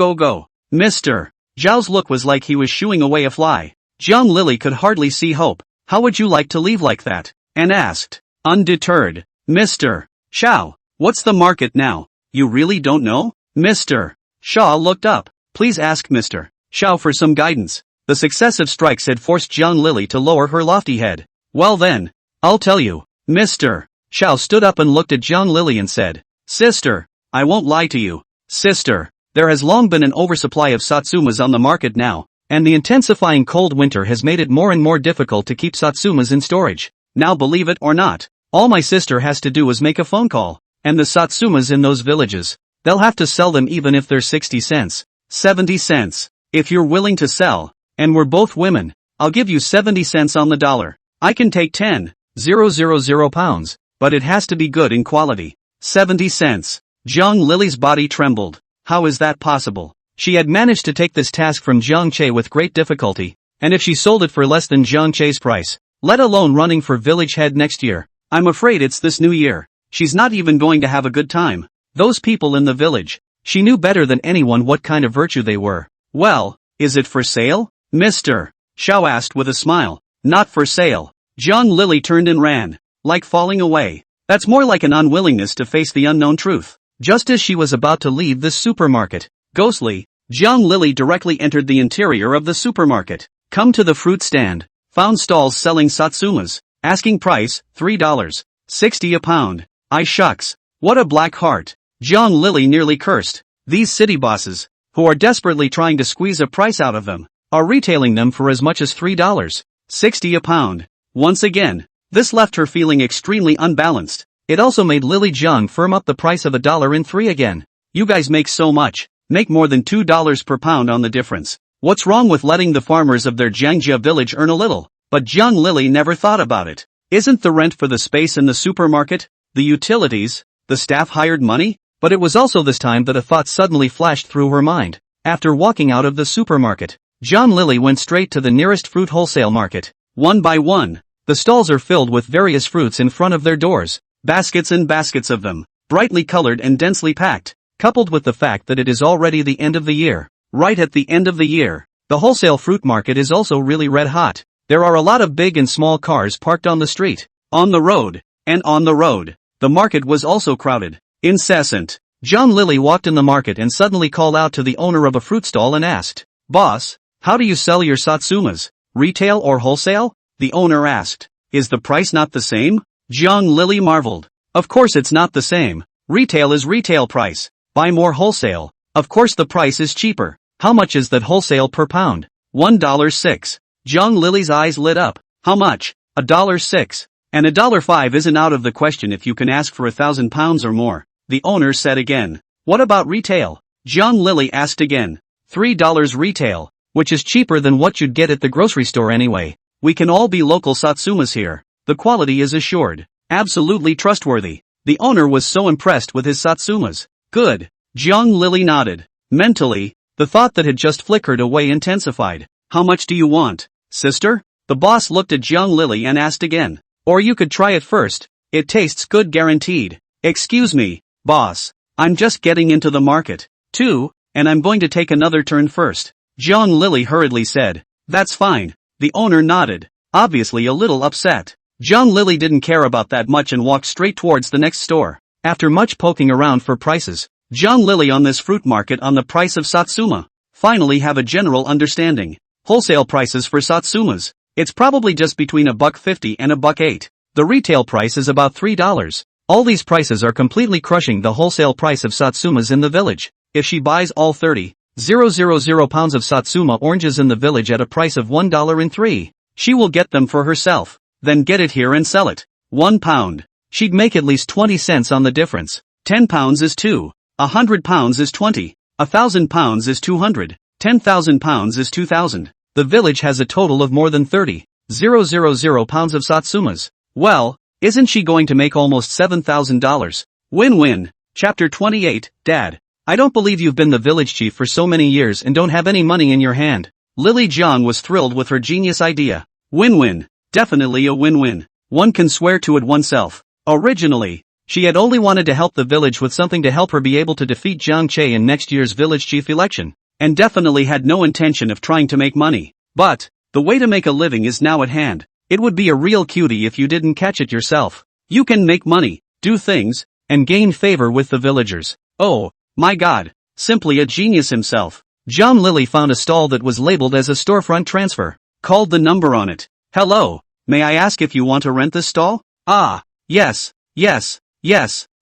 Mr. Zhao's look was like he was shooing away a fly. Jiang Lily could hardly see hope. "How would you like to leave like that?" and asked, undeterred. "Mr. Shao, what's the market now? You really don't know?" Mr. Shao looked up. "Please ask Mr. Shao for some guidance." The successive strikes had forced Jiang Lily to lower her lofty head. "Well then, I'll tell you." Mr. Shao stood up and looked at Jiang Lily and said, "Sister, I won't lie to you. Sister, there has long been an oversupply of Satsumas on the market now, and the intensifying cold winter has made it more and more difficult to keep Satsumas in storage. Now believe it or not, all my sister has to do is make a phone call, and the Satsumas in those villages, they'll have to sell them even if they're 60 cents, 70 cents. If you're willing to sell, and we're both women, I'll give you 70 cents on the dollar. I can take 10,000 pounds, but it has to be good in quality. 70 cents. Jiang Lily's body trembled. How is that possible? She had managed to take this task from Jiang Che with great difficulty, and if she sold it for less than Jiang Che's price, let alone running for village head next year, I'm afraid it's this new year, she's not even going to have a good time. Those people in the village, she knew better than anyone what kind of virtue they were. "Well, is it for sale?" Mr. Shao asked with a smile. "Not for sale." Jiang Lily turned and ran, like falling away. That's more like an unwillingness to face the unknown truth. Just as she was about to leave the supermarket, ghostly, Jiang Lily directly entered the interior of the supermarket. Come to the fruit stand. Found stalls selling Satsumas. Asking price, $3.60 a pound. I shucks. What a black heart. Jiang Lily nearly cursed. These city bosses, who are desperately trying to squeeze a price out of them, are retailing them for as much as $3.60 a pound. Once again, this left her feeling extremely unbalanced. It also made Lily Jiang firm up the price of $1.03 again. You guys make so much. Make more than $2 per pound on the difference. What's wrong with letting the farmers of their Jiangjia village earn a little? But Jiang Lily never thought about it. Isn't the rent for the space in the supermarket, the utilities, the staff hired money? But it was also this time that a thought suddenly flashed through her mind. After walking out of the supermarket, Jiang Lily went straight to the nearest fruit wholesale market. One by one, the stalls are filled with various fruits in front of their doors. Baskets and baskets of them, brightly colored and densely packed, coupled with the fact that it is already the end of the year. Right at the end of the year, the wholesale fruit market is also really red hot. There are a lot of big and small cars parked on the street, on the road, and on the road. The market was also crowded, incessant. Jiang Lily walked in the market and suddenly called out to the owner of a fruit stall and asked, "Boss, how do you sell your Satsumas? Retail or wholesale?" The owner asked, "Is the price not the same?" Jiang Lily marveled. Of course it's not the same. Retail is retail price. Buy more wholesale. Of course the price is cheaper. How much is that wholesale per pound? $1.06. Jiang Lily's eyes lit up. How much? $1.06. And $1.05 isn't out of the question if you can ask for 1,000 pounds or more. The owner said again. What about retail? Jiang Lily asked again. $3 retail, which is cheaper than what you'd get at the grocery store anyway. We can all be local Satsumas here. The quality is assured. Absolutely trustworthy. The owner was so impressed with his Satsumas. Good. Jiang Lily nodded. Mentally, the thought that had just flickered away intensified. How much do you want, sister? The boss looked at Jiang Lily and asked again. Or you could try it first. It tastes good guaranteed. Excuse me, boss. I'm just getting into the market, too, and I'm going to take another turn first. Jiang Lily hurriedly said. That's fine. The owner nodded, obviously a little upset. Jiang Lily didn't care about that much and walked straight towards the next store. After much poking around for prices, Jiang Lily on this fruit market on the price of Satsuma finally have a general understanding. Wholesale prices for Satsumas. It's probably just between $1.50 and $1.08. The retail price is about $3. All these prices are completely crushing the wholesale price of Satsumas in the village. If she buys all 30,000 pounds of Satsuma oranges in the village at a price of $1.03, she will get them for herself. Then get it here and sell it. 1 pound. She'd make at least 20 cents on the difference. 10 pounds is 2. 100 pounds is 20. 1,000 pounds is 200. 10,000 pounds is 2,000. The village has a total of more than 30,000 pounds of Satsumas. Well, isn't she going to make almost $7,000? Win-win. Chapter 28, Dad. I don't believe you've been the village chief for so many years and don't have any money in your hand. Lily Jiang was thrilled with her genius idea. Win-win. Definitely a win-win. One can swear to it oneself. Originally, she had only wanted to help the village with something to help her be able to defeat Jiang Che in next year's village chief election, and definitely had no intention of trying to make money. But, the way to make a living is now at hand. It would be a real cutie if you didn't catch it yourself. You can make money, do things, and gain favor with the villagers. Oh, my God. Simply a genius himself. Jiang Lily found a stall that was labeled as a storefront transfer. Called the number on it. Hello, may I ask if you want to rent this stall? Ah, yes.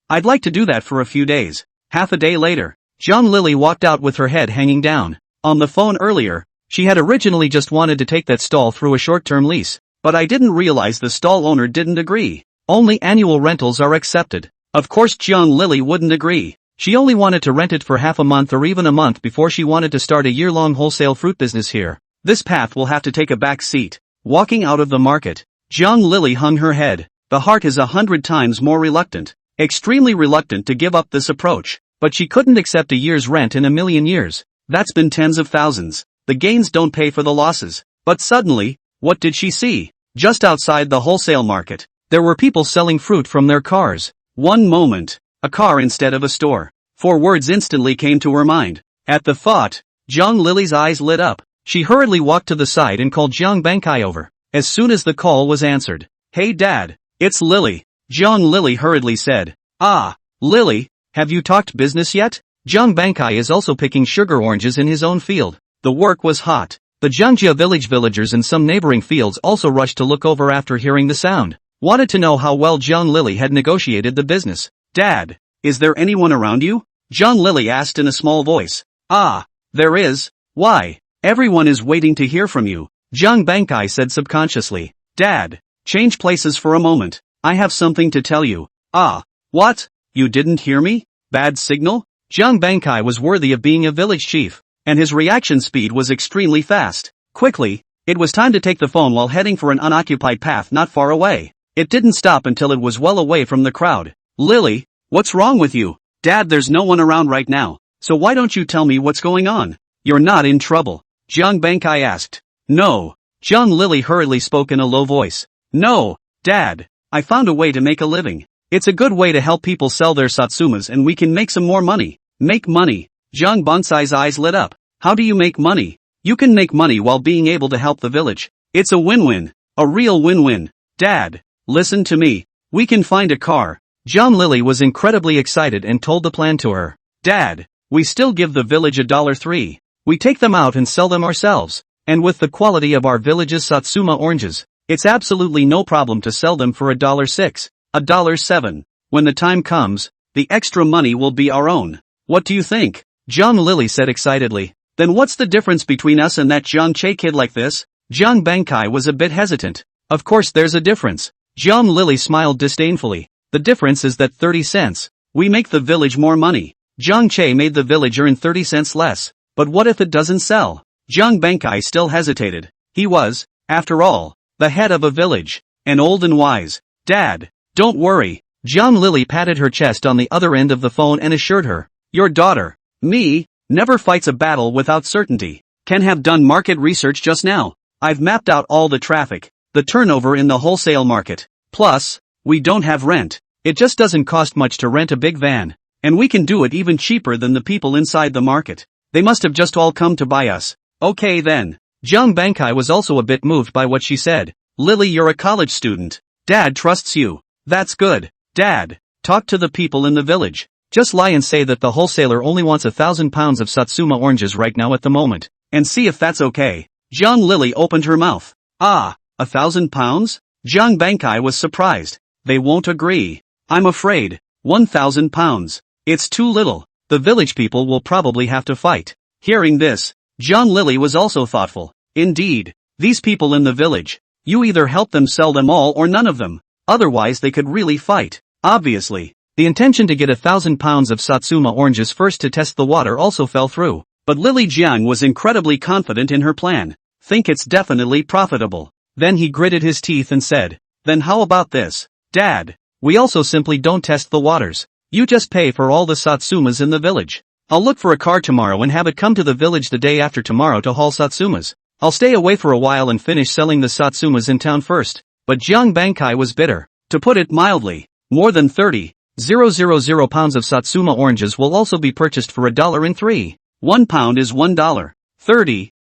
I'd like to do that for a few days. Half a day later, Jiang Lily walked out with her head hanging down. On the phone earlier, she had originally just wanted to take that stall through a short-term lease, but I didn't realize the stall owner didn't agree. Only annual rentals are accepted. Of course Jiang Lily wouldn't agree. She only wanted to rent it for half a month or even a month before she wanted to start a year-long wholesale fruit business here. This path will have to take a back seat. Walking out of the market, Jiang Lily hung her head. The heart is 100 times more reluctant. Extremely reluctant to give up this approach. But she couldn't accept a year's rent in a million years. That's been tens of thousands. The gains don't pay for the losses. But suddenly, what did she see? Just outside the wholesale market, there were people selling fruit from their cars. One moment, a car instead of a store. 4 words instantly came to her mind. At the thought, Jiang Lily's eyes lit up. She hurriedly walked to the side and called Jiang Bankai over. As soon as the call was answered. Hey Dad, it's Lily. Jiang Lily hurriedly said. Ah, Lily, have you talked business yet? Jiang Bankai is also picking sugar oranges in his own field. The work was hot. The Jiangjia village villagers in some neighboring fields also rushed to look over after hearing the sound. Wanted to know how well Zhang Lily had negotiated the business. Dad, is there anyone around you? Zhang Lily asked in a small voice. Ah, there is. Why? Everyone is waiting to hear from you, Zhang Bankai said subconsciously. Dad, change places for a moment. I have something to tell you. Ah, what? You didn't hear me? Bad signal? Zhang Bankai was worthy of being a village chief, and his reaction speed was extremely fast. Quickly, it was time to take the phone while heading for an unoccupied path not far away. It didn't stop until it was well away from the crowd. Lily, what's wrong with you? Dad, there's no one around right now, so why don't you tell me what's going on? You're not in trouble? Zhang Bankai asked. No. Zhang Lily hurriedly spoke in a low voice. No, Dad, I found a way to make a living. It's a good way to help people sell their Satsumas and we can make some more money. Make money. Zhang Bansai's eyes lit up. How do you make money? You can make money while being able to help the village. It's a win-win. A real win-win. Dad, listen to me. We can find a car. Zhang Lily was incredibly excited and told the plan to her. Dad, we still give the village $3. We take them out and sell them ourselves. And with the quality of our village's Satsuma oranges, it's absolutely no problem to sell them for $6, $7. When the time comes, the extra money will be our own. What do you think? Zhang Lily said excitedly. Then what's the difference between us and that Zhang Che kid like this? Zhang Bankai was a bit hesitant. Of course there's a difference. Zhang Lily smiled disdainfully. The difference is that 30 cents. We make the village more money. Zhang Che made the village earn 30 cents less. But what if it doesn't sell? Zhang Bankai still hesitated. He was, after all, the head of a village, and old and wise. Dad, don't worry. Zhang Lily patted her chest on the other end of the phone and assured her. Your daughter, me, never fights a battle without certainty. Can have done market research just now. I've mapped out all the traffic, the turnover in the wholesale market. Plus, we don't have rent. It just doesn't cost much to rent a big van. And we can do it even cheaper than the people inside the market. They must have just all come to buy us. Okay then. Zhang Bankai was also a bit moved by what she said. Lily, you're a college student. Dad trusts you. That's good. Dad, talk to the people in the village. Just lie and say that the wholesaler only wants 1,000 pounds of Satsuma oranges right now at the moment. And see if that's okay. Zhang Lily opened her mouth. Ah, 1,000 pounds? Zhang Bankai was surprised. They won't agree. I'm afraid. 1,000 pounds. It's too little. The village people will probably have to fight. Hearing this, Zhang Lily was also thoughtful. Indeed, these people in the village, you either help them sell them all or none of them. Otherwise they could really fight. Obviously, the intention to get 1,000 pounds of Satsuma oranges first to test the water also fell through. But Lily Jiang was incredibly confident in her plan. Think it's definitely profitable. Then he gritted his teeth and said, then how about this? Dad, we also simply don't test the waters. You just pay for all the Satsumas in the village. I'll look for a car tomorrow and have it come to the village the day after tomorrow to haul Satsumas. I'll stay away for a while and finish selling the Satsumas in town first. But Zhang Bankai was bitter. To put it mildly, more than 30,000 pounds of Satsuma oranges will also be purchased for $1 1 pound is $1.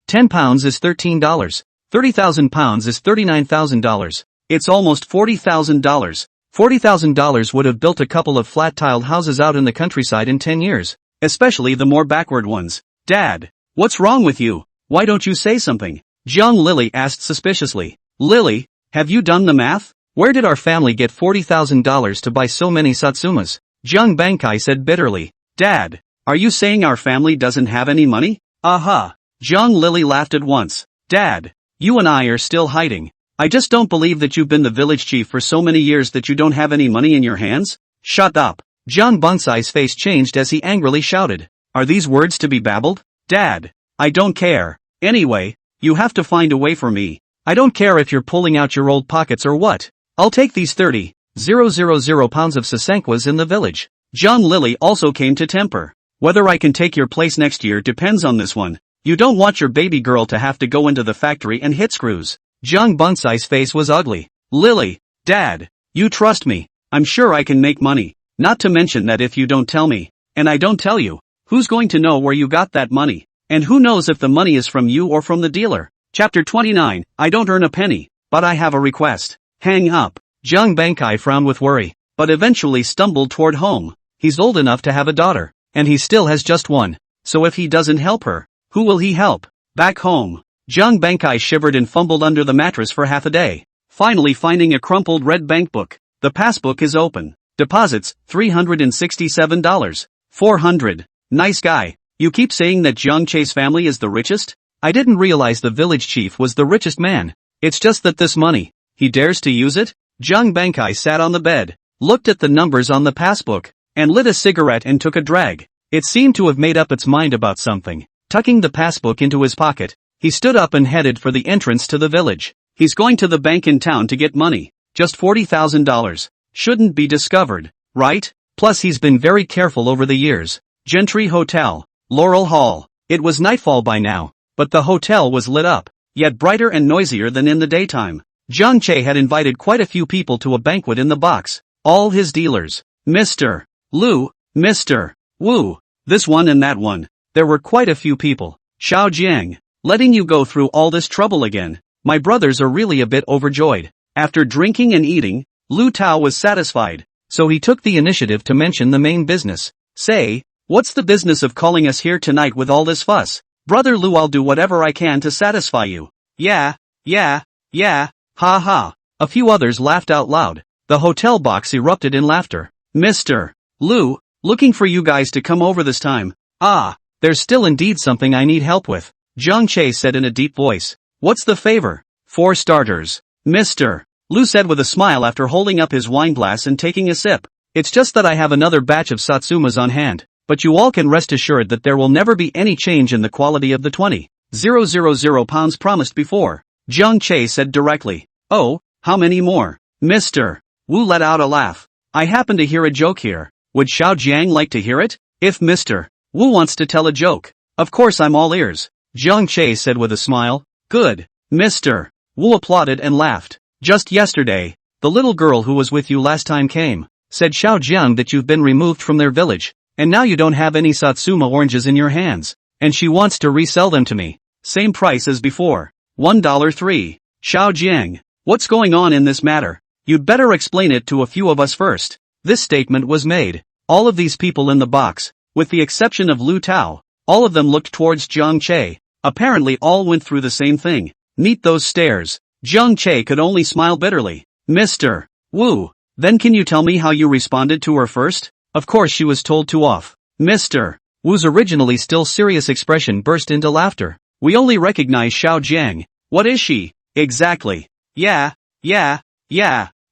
10 pounds is $13. 30,000 pounds is $39,000. It's almost $40,000. $40,000 would have built a couple of flat-tiled houses out in the countryside in 10 years. Especially the more backward ones. Dad, what's wrong with you? Why don't you say something? Zhang Lily asked suspiciously. Lily, have you done the math? Where did our family get $40,000 to buy so many Satsumas? Zhang Bankai said bitterly. Dad, are you saying our family doesn't have any money? Aha. Zhang Lily laughed at once. Dad, you and I are still hiding. I just don't believe that you've been the village chief for so many years that you don't have any money in your hands. Shut up. Zhang Bansai's face changed as he angrily shouted. Are these words to be babbled? Dad, I don't care. Anyway, you have to find a way for me. I don't care if you're pulling out your old pockets or what. I'll take these 30,000 pounds of sasanquas in the village. Zhang Lily also came to temper. Whether I can take your place next year depends on this one. You don't want your baby girl to have to go into the factory and hit screws. Zhang Bansai's face was ugly. Lily, Dad, you trust me. I'm sure I can make money. Not to mention that if you don't tell me, and I don't tell you, who's going to know where you got that money? And who knows if the money is from you or from the dealer? Chapter 29, I don't earn a penny, but I have a request. Hang up. Zhang Bankai frowned with worry, but eventually stumbled toward home. He's old enough to have a daughter, and he still has just one. So if he doesn't help her, who will he help? Back home, Jiang Bankai shivered and fumbled under the mattress for half a day. Finally finding a crumpled red bankbook. The passbook is open. Deposits, $367. 400. Nice guy. You keep saying that Jiang Che's family is the richest? I didn't realize the village chief was the richest man. It's just that this money, he dares to use it? Jiang Bankai sat on the bed, looked at the numbers on the passbook, and lit a cigarette and took a drag. It seemed to have made up its mind about something. Tucking the passbook into his pocket, he stood up and headed for the entrance to the village. He's going to the bank in town to get money. Just $40,000. Shouldn't be discovered, right? Plus he's been very careful over the years. Gentry Hotel, Laurel Hall. It was nightfall by now, but the hotel was lit up, yet brighter and noisier than in the daytime. Jiang Che had invited quite a few people to a banquet in the box. All his dealers. Mr. Lu, Mr. Wu, this one and that one. There were quite a few people. Xiao Jiang, letting you go through all this trouble again. My brothers are really a bit overjoyed. After drinking and eating, Lu Tao was satisfied, so he took the initiative to mention the main business. Say, what's the business of calling us here tonight with all this fuss? Brother Lu, I'll do whatever I can to satisfy you. Yeah, ha ha. A few others laughed out loud. The hotel box erupted in laughter. Mr. Lu, looking for you guys to come over this time. Ah, there's still indeed something I need help with. Jiang Che said in a deep voice. What's the favor? For starters. Mr. Lu said with a smile after holding up his wineglass and taking a sip. It's just that I have another batch of Satsumas on hand, but you all can rest assured that there will never be any change in the quality of the 20,000 pounds promised before. Jiang Che said directly. Oh, how many more? Mr. Wu let out a laugh. I happen to hear a joke here. Would Xiao Jiang like to hear it? If Mr. Wu wants to tell a joke, of course I'm all ears. Jiang Che said with a smile. Good. Mr. Wu applauded and laughed. Just yesterday, the little girl who was with you last time came, said Xiao Jiang that you've been removed from their village, and now you don't have any Satsuma oranges in your hands, and she wants to resell them to me. Same price as before. $1.03. Xiao Jiang, what's going on in this matter? You'd better explain it to a few of us first. This statement was made. All of these people in the box, with the exception of Lu Tao, all of them looked towards Jiang Che. Apparently all went through the same thing. Meet those stares. Jiang Che could only smile bitterly. Mr. Wu, then can you tell me how you responded to her first? Of course she was told to off. Mr. Wu's originally still serious expression burst into laughter. We only recognize Xiao Jiang. What is she? Exactly. Yeah.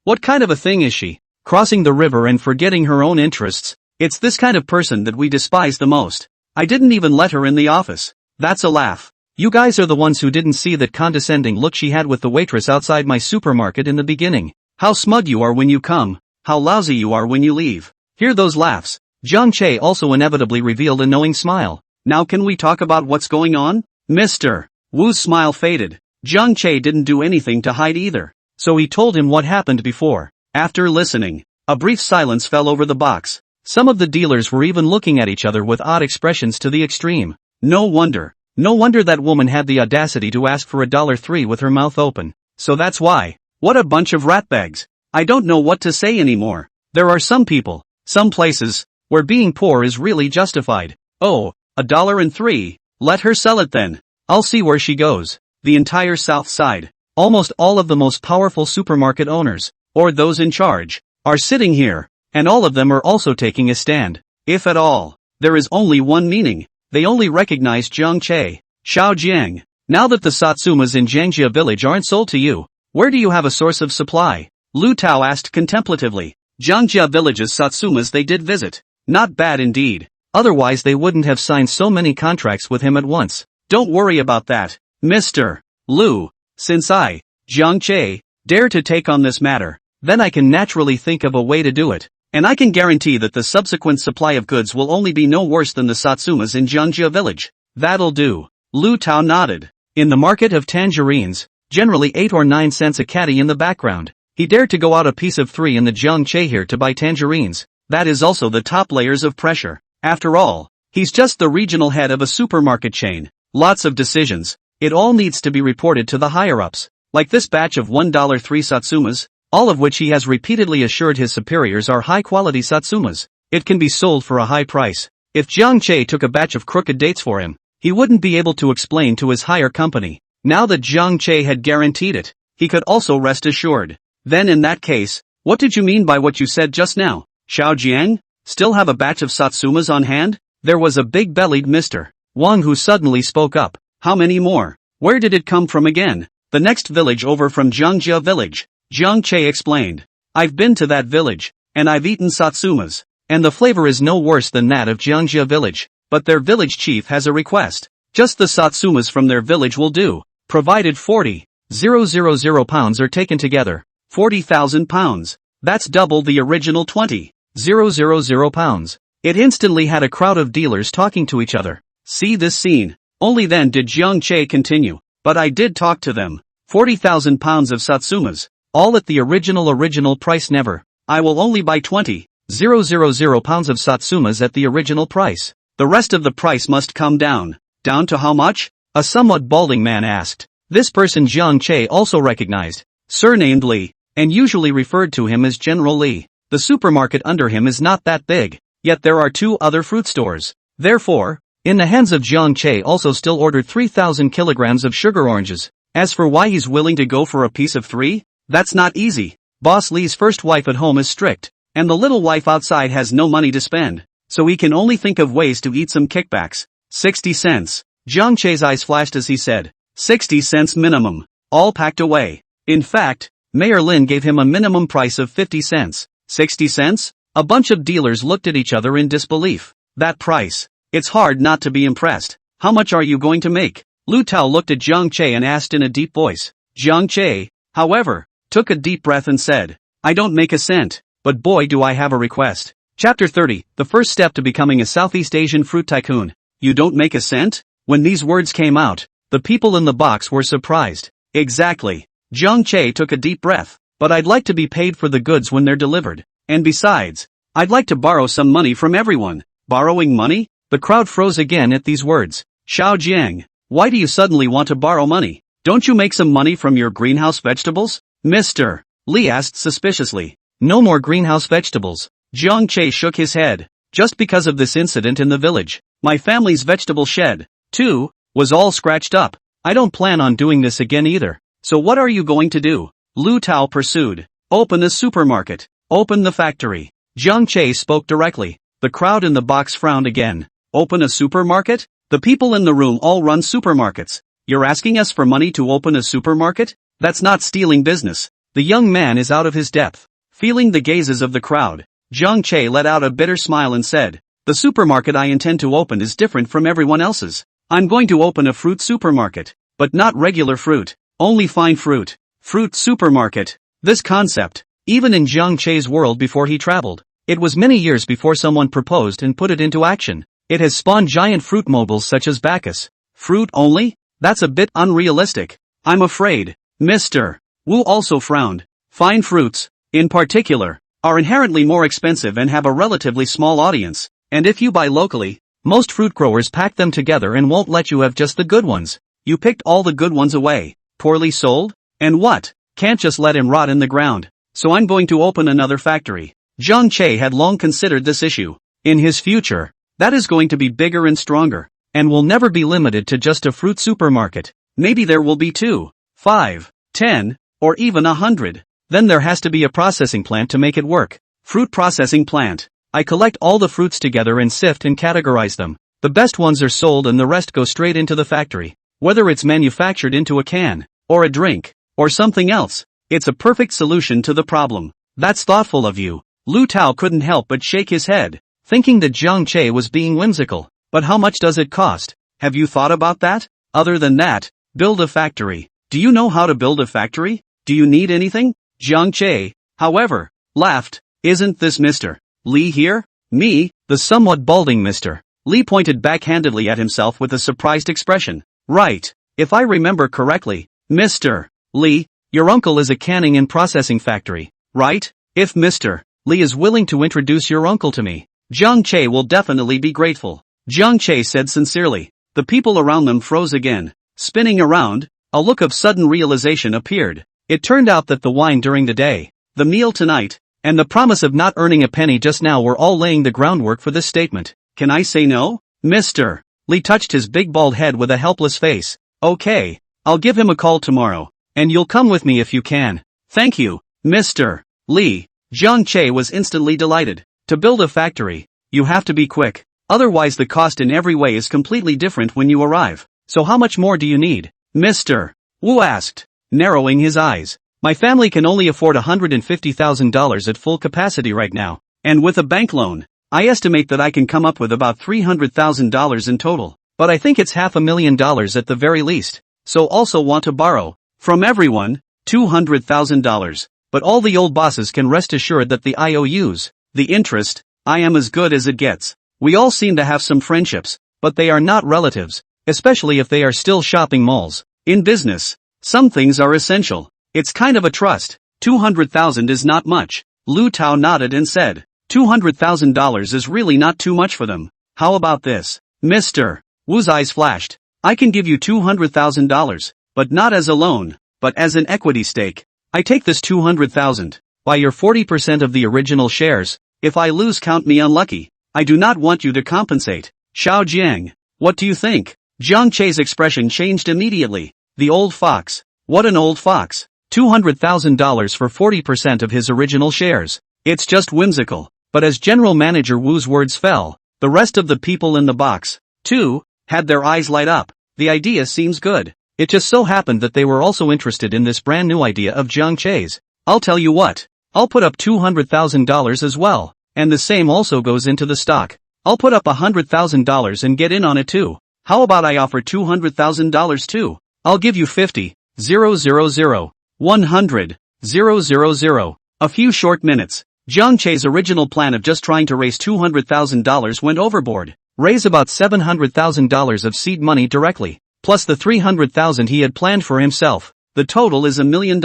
What kind of a thing is she? Crossing the river and forgetting her own interests. It's this kind of person that we despise the most. I didn't even let her in the office. That's a laugh. You guys are the ones who didn't see that condescending look she had with the waitress outside my supermarket in the beginning. How smug you are when you come, how lousy you are when you leave. Hear those laughs. Jiang Che also inevitably revealed a knowing smile. Now can we talk about what's going on? Mr. Wu's smile faded. Jiang Che didn't do anything to hide either, so he told him what happened before. After listening, a brief silence fell over the box. Some of the dealers were even looking at each other with odd expressions to the extreme. No wonder that woman had the audacity to ask for $1.03 with her mouth open. So that's why. What a bunch of ratbags. I don't know what to say anymore. There are some people, some places, where being poor is really justified. Oh, $1.03. Let her sell it then. I'll see where she goes. The entire South Side, almost all of the most powerful supermarket owners, or those in charge, are sitting here, and all of them are also taking a stand. If at all, there is only one meaning. They only recognize Jiang Che. Xiao Jiang, now that the Satsumas in Jiangjia village aren't sold to you, where do you have a source of supply? Lu Tao asked contemplatively. Jiangjia village's Satsumas they did visit. Not bad indeed. Otherwise they wouldn't have signed so many contracts with him at once. Don't worry about that, Mr. Lu. Since I, Jiang Che, dare to take on this matter, then I can naturally think of a way to do it. And I can guarantee that the subsequent supply of goods will only be no worse than the Satsumas in Jiangjia village. That'll do. Lu Tao nodded. In the market of tangerines, generally 8 or 9 cents a caddy in the background, he dared to go out a piece of 3 in the Jiang Che here to buy tangerines. That is also the top layers of pressure. After all, he's just the regional head of a supermarket chain. Lots of decisions. It all needs to be reported to the higher-ups. Like this batch of $1.03 Satsumas, all of which he has repeatedly assured his superiors are high-quality Satsumas. It can be sold for a high price. If Jiang Che took a batch of crooked dates for him, he wouldn't be able to explain to his higher company, Now that Jiang Che had guaranteed it, he could also rest assured. Then in that case, what did you mean by what you said just now? Xiao Jiang? Still have a batch of Satsumas on hand? There was a big-bellied Mr. Wang who suddenly spoke up. How many more? Where did it come from again? The next village over from Jiangjia village. Jiang Che explained. I've been to that village, and I've eaten Satsumas, and the flavor is no worse than that of Jiangjia village, but their village chief has a request. Just the Satsumas from their village will do, provided 40,000 pounds are taken together. 40,000 pounds. That's double the original 20,000 pounds. It instantly had a crowd of dealers talking to each other. See this scene. Only then did Jiang Che continue. But I did talk to them. 40,000 pounds of Satsumas. All at the original price never. I will only buy 20,000 pounds of Satsumas at the original price. The rest of the price must come down. Down to how much? A somewhat balding man asked. This person Jiang Che also recognized. Surnamed Li, and usually referred to him as General Li. The supermarket under him is not that big, yet there are 2 other fruit stores. Therefore, in the hands of Jiang Che also still ordered 3,000 kilograms of sugar oranges. As for why he's willing to go for a piece of 3, that's not easy. Boss Li's first wife at home is strict, and the little wife outside has no money to spend, so he can only think of ways to eat some kickbacks. 60 cents. Jiang Che's eyes flashed as he said, 60 cents minimum. All packed away. In fact, Mayor Lin gave him a minimum price of 50 cents. 60 cents? A bunch of dealers looked at each other in disbelief. That price. It's hard not to be impressed. How much are you going to make? Lu Tao looked at Jiang Che and asked in a deep voice. Jiang Che, however, took a deep breath and said, I don't make a cent, but boy do I have a request. Chapter 30, the first step to becoming a Southeast Asian fruit tycoon. You don't make a cent? When these words came out, the people in the box were surprised. Exactly. Jiang Che took a deep breath. But I'd like to be paid for the goods when they're delivered. And besides, I'd like to borrow some money from everyone. Borrowing money? The crowd froze again at these words. Xiao Jiang, why do you suddenly want to borrow money? Don't you make some money from your greenhouse vegetables? Mr. Li asked suspiciously. No more greenhouse vegetables. Jiang Che shook his head. Just because of this incident in the village, my family's vegetable shed, too, was all scratched up. I don't plan on doing this again either. So what are you going to do? Lu Tao pursued. Open a supermarket. Open the factory. Jiang Che spoke directly. The crowd in the box frowned again. Open a supermarket? The people in the room all run supermarkets. You're asking us for money to open a supermarket? That's not stealing business. The young man is out of his depth. Feeling the gazes of the crowd, Jiang Che let out a bitter smile and said, the supermarket I intend to open is different from everyone else's. I'm going to open a fruit supermarket. But not regular fruit. Only fine fruit. Fruit supermarket. This concept, even in Jiang Che's world before he traveled, it was many years before someone proposed and put it into action. It has spawned giant fruit moguls such as Bacchus. Fruit only? That's a bit unrealistic. I'm afraid. Mr. Wu also frowned. Fine fruits, in particular, are inherently more expensive and have a relatively small audience. And if you buy locally, most fruit growers pack them together and won't let you have just the good ones. You picked all the good ones away. Poorly sold? And what? Can't just let him rot in the ground. So I'm going to open another factory. Jiang Che had long considered this issue. In his future, that is going to be bigger and stronger, and will never be limited to just a fruit supermarket. Maybe there will be 2, 5, 10, or even 100. Then there has to be a processing plant to make it work. Fruit processing plant. I collect all the fruits together and sift and categorize them. The best ones are sold and the rest go straight into the factory. Whether it's manufactured into a can, or a drink, or something else, it's a perfect solution to the problem. That's thoughtful of you. Lu Tao couldn't help but shake his head, thinking that Jiang Che was being whimsical. But how much does it cost? Have you thought about that? Other than that, build a factory. Do you know how to build a factory? Do you need anything? Jiang Che, however, laughed. Isn't this Mr. Li here? Me, the somewhat balding Mr. Li pointed backhandedly at himself with a surprised expression. Right. If I remember correctly, Mr. Li, your uncle is a canning and processing factory, right? If Mr. Li is willing to introduce your uncle to me, Jiang Che will definitely be grateful. Jiang Che said sincerely. The people around them froze again. Spinning around, a look of sudden realization appeared. It turned out that the wine during the day, the meal tonight, and the promise of not earning a penny just now were all laying the groundwork for this statement. Can I say no? Mr. Li touched his big bald head with a helpless face. Okay, I'll give him a call tomorrow, and you'll come with me if you can. Thank you, Mr. Lee. Jiang Che was instantly delighted. To build a factory, you have to be quick. Otherwise the cost in every way is completely different when you arrive. So how much more do you need? Mr. Wu asked, narrowing his eyes. My family can only afford $150,000 at full capacity right now, and with a bank loan, I estimate that I can come up with about $300,000 in total, but I think it's $500,000 at the very least, so also want to borrow, from everyone, $200,000, but all the old bosses can rest assured that the IOUs, the interest, I am as good as it gets. We all seem to have some friendships, but they are not relatives, especially if they are still shopping malls. In business, some things are essential. It's kind of a trust. 200,000 is not much. Lu Tao nodded and said, $200,000 is really not too much for them. How about this? Mr. Wu's eyes flashed. I can give you $200,000, but not as a loan, but as an equity stake. I take this 200,000. Buy your 40% of the original shares. If I lose, count me unlucky. I do not want you to compensate. Xiao Jiang, what do you think? Jiang Che's expression changed immediately. The old fox. What an old fox. $200,000 for 40% of his original shares. It's just whimsical. But as General Manager Wu's words fell, the rest of the people in the box, too, had their eyes light up. The idea seems good. It just so happened that they were also interested in this brand new idea of Jiang Che's. I'll tell you what. I'll put up $200,000 as well. And the same also goes into the stock. I'll put up $100,000 and get in on it too. How about I offer $200,000 too? I'll give you 50, 000, 100, 000. A few short minutes. Jiang Che's original plan of just trying to raise $200,000 went overboard. Raise about $700,000 of seed money directly, plus the $300,000 he had planned for himself. The total is $1 million.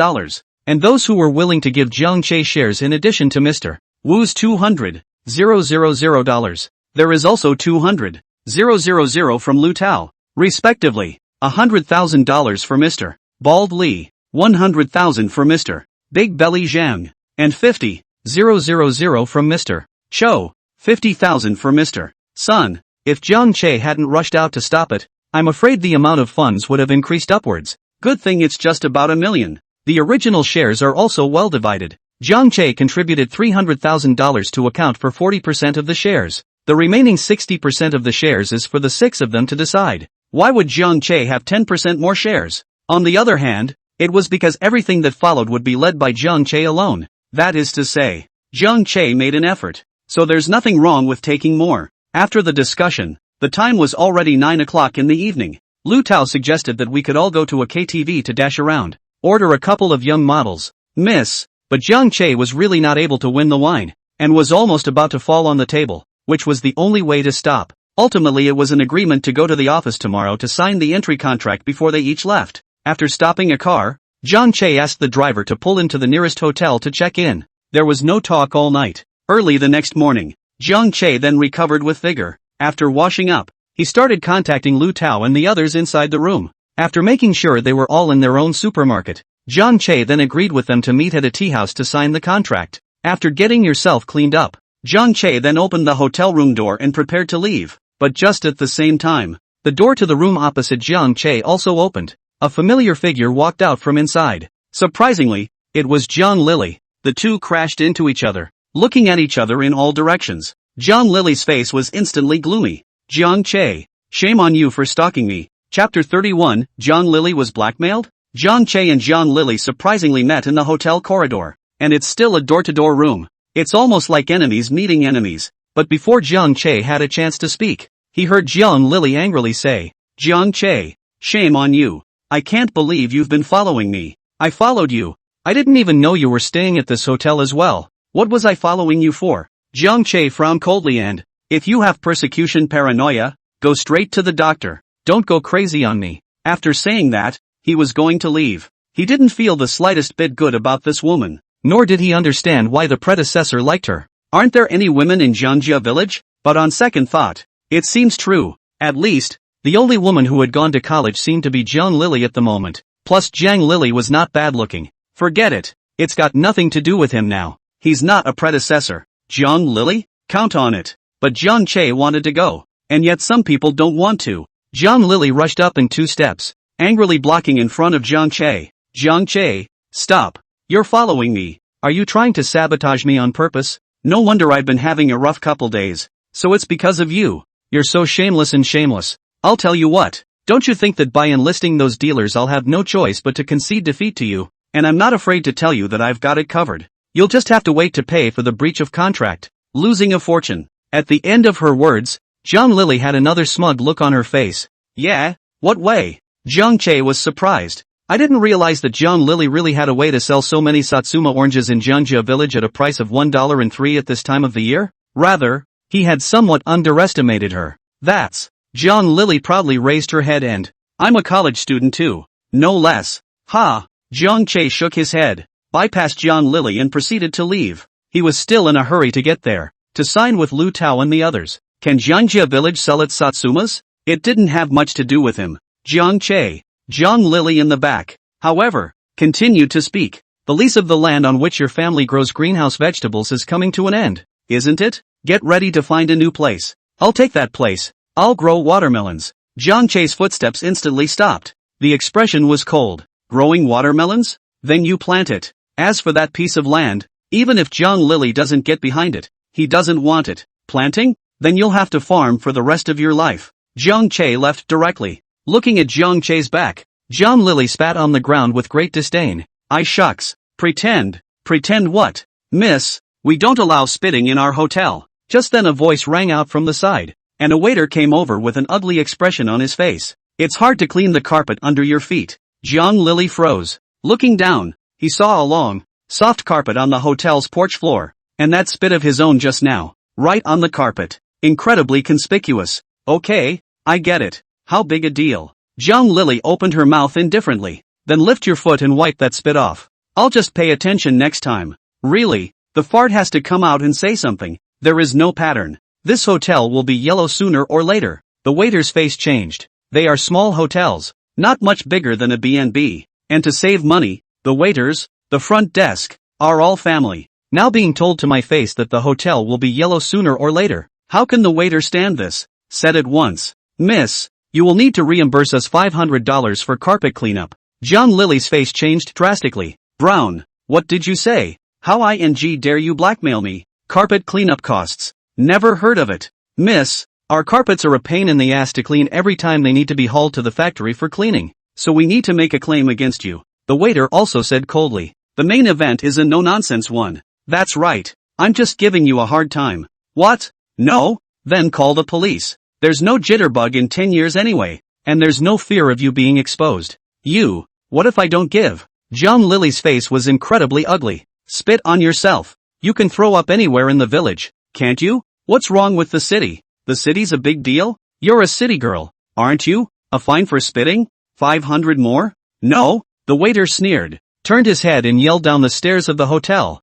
And those who were willing to give Jiang Che shares in addition to Mr. Wu's $200,000. There is also $200,000 from Lu Tao, respectively. $100,000 for Mr. Bald Li, $100,000 for Mr. Big Belly Zhang, and $50,000 from Mr. Cho, $50,000 for Mr. Sun. If Jiang Che hadn't rushed out to stop it, I'm afraid the amount of funds would have increased upwards. Good thing it's just about $1 million. The original shares are also well divided. Jiang Che contributed $300,000 to account for 40% of the shares. The remaining 60% of the shares is for the 6 of them to decide. Why would Jiang Che have 10% more shares? On the other hand, it was because everything that followed would be led by Jiang Che alone. That is to say, Jiang Che made an effort. So there's nothing wrong with taking more. After the discussion, the time was already 9 o'clock in the evening. Lu Tao suggested that we could all go to a KTV to dash around, order a couple of young models, miss. But Jiang Che was really not able to win the wine, and was almost about to fall on the table, which was the only way to stop. Ultimately it was an agreement to go to the office tomorrow to sign the entry contract before they each left. After stopping a car, Jiang Che asked the driver to pull into the nearest hotel to check in. There was no talk all night. Early the next morning, Jiang Che then recovered with vigor. After washing up, he started contacting Lu Tao and the others inside the room. After making sure they were all in their own supermarket, Jiang Che then agreed with them to meet at a tea house to sign the contract. After getting yourself cleaned up, Jiang Che then opened the hotel room door and prepared to leave. But just at the same time, the door to the room opposite Jiang Che also opened. A familiar figure walked out from inside. Surprisingly, it was Jiang Lily. The two crashed into each other, looking at each other in all directions. Jiang Lily's face was instantly gloomy. Jiang Che, shame on you for stalking me. Chapter 31, Jiang Lily was blackmailed? Jiang Che and Jiang Lily surprisingly met in the hotel corridor. And it's still a door-to-door room. It's almost like enemies meeting enemies. But before Jiang Che had a chance to speak, he heard Jiang Lily angrily say, Jiang Che, shame on you. I can't believe you've been following me. I followed you. I didn't even know you were staying at this hotel as well. What was I following you for? Jiang Che frowned coldly and, if you have persecution paranoia, go straight to the doctor. Don't go crazy on me. After saying that, he was going to leave. He didn't feel the slightest bit good about this woman, nor did he understand why the predecessor liked her. Aren't there any women in Jiangjia village? But on second thought, it seems true. At least, the only woman who had gone to college seemed to be Jiang Lily at the moment. Plus Jiang Lily was not bad looking. Forget it. It's got nothing to do with him now. He's not a predecessor. Jiang Lily? Count on it. But Jiang Che wanted to go. And yet some people don't want to. Jiang Lily rushed up in 2 steps, angrily blocking in front of Jiang Che. Jiang Che, stop. You're following me. Are you trying to sabotage me on purpose? No wonder I've been having a rough couple days. So it's because of you. You're so shameless and shameless. I'll tell you what. Don't you think that by enlisting those dealers I'll have no choice but to concede defeat to you? And I'm not afraid to tell you that I've got it covered. You'll just have to wait to pay for the breach of contract. Losing a fortune. At the end of her words, Zhang Lili had another smug look on her face. Yeah? What way? Jiang Che was surprised. I didn't realize that Zhang Lili really had a way to sell so many Satsuma oranges in Jiangjia village at a price of $1.03 at this time of the year. Rather, he had somewhat underestimated her. That's. Zhang Lili proudly raised her head and, I'm a college student too. No less. Ha! Jiang Che shook his head, bypassed Zhang Lili and proceeded to leave. He was still in a hurry to get there, to sign with Lu Tao and the others. Can Jiangjia village sell its Satsumas? It didn't have much to do with him. Jiang Che, Zhang Lili in the back, however, continued to speak. The lease of the land on which your family grows greenhouse vegetables is coming to an end, isn't it? Get ready to find a new place. I'll take that place. I'll grow watermelons. Jiang Che's footsteps instantly stopped. The expression was cold. Growing watermelons? Then you plant it. As for that piece of land, even if Zhang Lili doesn't get behind it, he doesn't want it. Planting? Then you'll have to farm for the rest of your life. Jiang Che left directly. Looking at Jiang Che's back, Zhang Lili spat on the ground with great disdain. I shucks. Pretend. Pretend what? Miss, we don't allow spitting in our hotel. Just then a voice rang out from the side, and a waiter came over with an ugly expression on his face. It's hard to clean the carpet under your feet. Zhang Lili froze. Looking down, he saw a long, soft carpet on the hotel's porch floor, and that spit of his own just now, right on the carpet. Incredibly conspicuous. Okay, I get it. How big a deal? Zhang Lili opened her mouth indifferently. Then lift your foot and wipe that spit off. I'll just pay attention next time. Really, the fart has to come out and say something. There is no pattern. This hotel will be yellow sooner or later. The waiter's face changed. They are small hotels, not much bigger than a B&B. And to save money, the waiters, the front desk, are all family. Now being told to my face that the hotel will be yellow sooner or later. How can the waiter stand this? Said at once. Miss, you will need to reimburse us $500 for carpet cleanup. Zhang Lili's face changed drastically. Brown, what did you say? How dare you blackmail me? Carpet cleanup costs. Never heard of it. Miss, our carpets are a pain in the ass to clean every time they need to be hauled to the factory for cleaning. So we need to make a claim against you. The waiter also said coldly. The main event is a no-nonsense one. That's right. I'm just giving you a hard time. What? No? Then call the police. There's no jitterbug in 10 years anyway, and there's no fear of you being exposed. You, what if I don't give? Zhang Lili's face was incredibly ugly. Spit on yourself. You can throw up anywhere in the village, can't you? What's wrong with the city? The city's a big deal? You're a city girl, aren't you? A fine for spitting? 500 more? No? The waiter sneered, turned his head and yelled down the stairs of the hotel.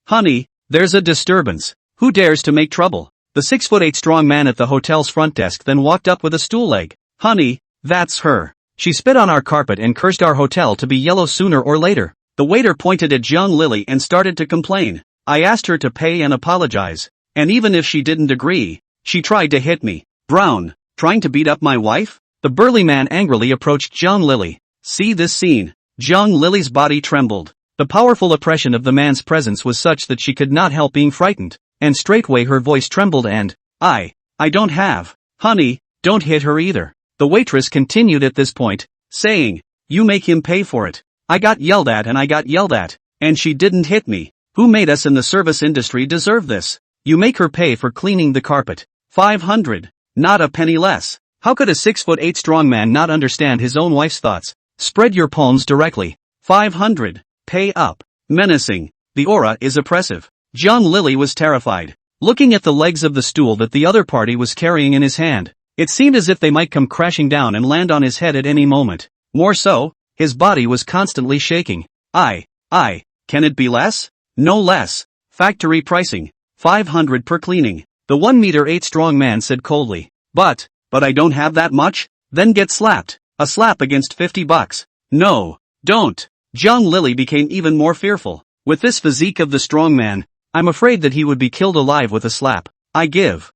Honey, there's a disturbance. Who dares to make trouble? The 6'8" strong man at the hotel's front desk then walked up with a stool leg. Honey, that's her. She spit on our carpet and cursed our hotel to be yellow sooner or later. The waiter pointed at Zhang Lili and started to complain. I asked her to pay and apologize. And even if she didn't agree, she tried to hit me. Brown, trying to beat up my wife? The burly man angrily approached Zhang Lili. See this scene. Zhang Lili's body trembled. The powerful oppression of the man's presence was such that she could not help being frightened. And straightway her voice trembled and, I don't have. Honey, don't hit her either. The waitress continued at this point, saying, you make him pay for it. I got yelled at and I got yelled at, and she didn't hit me. Who made us in the service industry deserve this? You make her pay for cleaning the carpet. 500. Not a penny less. How could a 6'8" strong man not understand his own wife's thoughts? Spread your palms directly. 500. Pay up. Menacing. The aura is oppressive. Zhang Lili was terrified. Looking at the legs of the stool that the other party was carrying in his hand, it seemed as if they might come crashing down and land on his head at any moment. More so, his body was constantly shaking. Can it be less? No less. Factory pricing. 500 per cleaning. The 1'8" strong man said coldly. But I don't have that much? Then get slapped. A slap against $50. No, don't. Zhang Lili became even more fearful. With this physique of the strong man, I'm afraid that he would be killed alive with a slap. I give.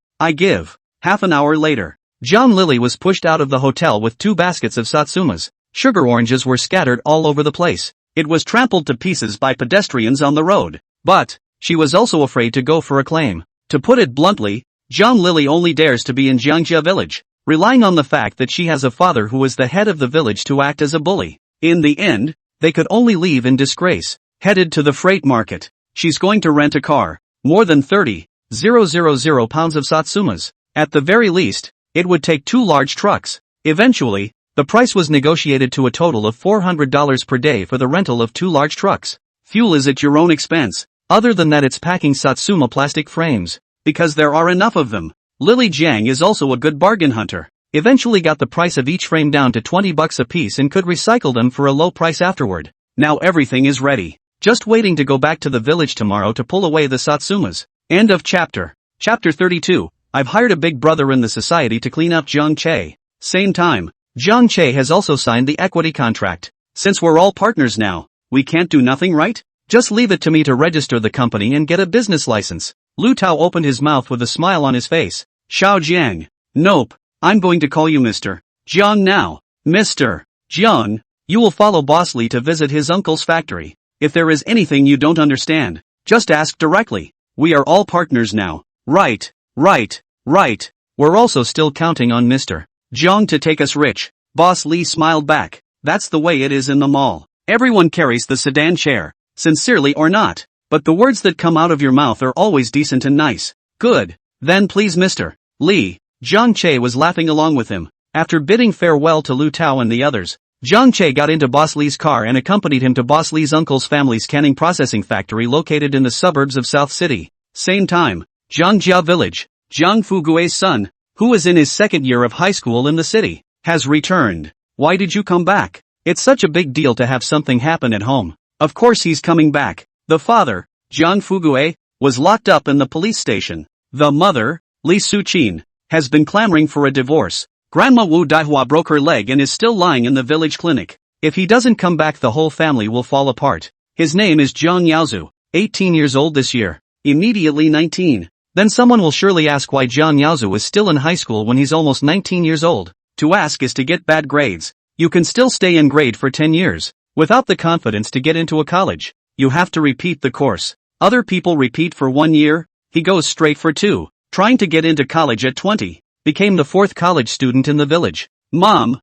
Half an hour later, John Lily was pushed out of the hotel with 2 baskets of Satsumas. Sugar oranges were scattered all over the place. It was trampled to pieces by pedestrians on the road. But she was also afraid to go for a claim. To put it bluntly, John Lily only dares to be in Jiangjia village, relying on the fact that she has a father who is the head of the village to act as a bully. In the end, they could only leave in disgrace. Headed to the freight market. She's going to rent a car. More than 30,000 pounds of Satsumas. At the very least, it would take 2 large trucks. Eventually, the price was negotiated to a total of $400 per day for the rental of 2 large trucks. Fuel is at your own expense. Other than that, it's packing Satsuma plastic frames, because there are enough of them. Lily Jiang is also a good bargain hunter. Eventually got the price of each frame down to $20 a piece and could recycle them for a low price afterward. Now everything is ready. Just waiting to go back to the village tomorrow to pull away the Satsumas. End of chapter. Chapter 32. I've hired a big brother in the society to clean up Zhang Che. Same time, Zhang Che has also signed the equity contract. Since we're all partners now, we can't do nothing, right? Just leave it to me to register the company and get a business license. Lu Tao opened his mouth with a smile on his face. Xiao Jiang. Nope, I'm going to call you Mr. Jiang now. Mr. Jiang, you will follow Boss Li to visit his uncle's factory. If there is anything you don't understand, just ask directly. We are all partners now. Right. We're also still counting on Mr. Jiang to take us rich. Boss Li smiled back. That's the way it is in the mall. Everyone carries the sedan chair, sincerely or not. But the words that come out of your mouth are always decent and nice. Good. Then please Mr. Li. Zhang Che was laughing along with him. After bidding farewell to Lu Tao and the others, Zhang Che got into Boss Li's car and accompanied him to Boss Li's uncle's family's canning processing factory located in the suburbs of South City. Same time, Jiangjia village, Zhang Fugui's son, who is in his 2nd year of high school in the city, has returned. Why did you come back? It's such a big deal to have something happen at home. Of course he's coming back. The father, Zhang Fugui, was locked up in the police station. The mother, Li Suqin, has been clamoring for a divorce. Grandma Wu Daihua broke her leg and is still lying in the village clinic. If he doesn't come back, the whole family will fall apart. His name is Zhang Yaozu, 18 years old this year. Immediately 19. Then someone will surely ask why Zhang Yaozu is still in high school when he's almost 19 years old. To ask is to get bad grades. You can still stay in grade for 10 years, without the confidence to get into a college. You have to repeat the course. Other people repeat for 1 year, he goes straight for 2. Trying to get into college at 20. Became the 4th college student in the village. Mom!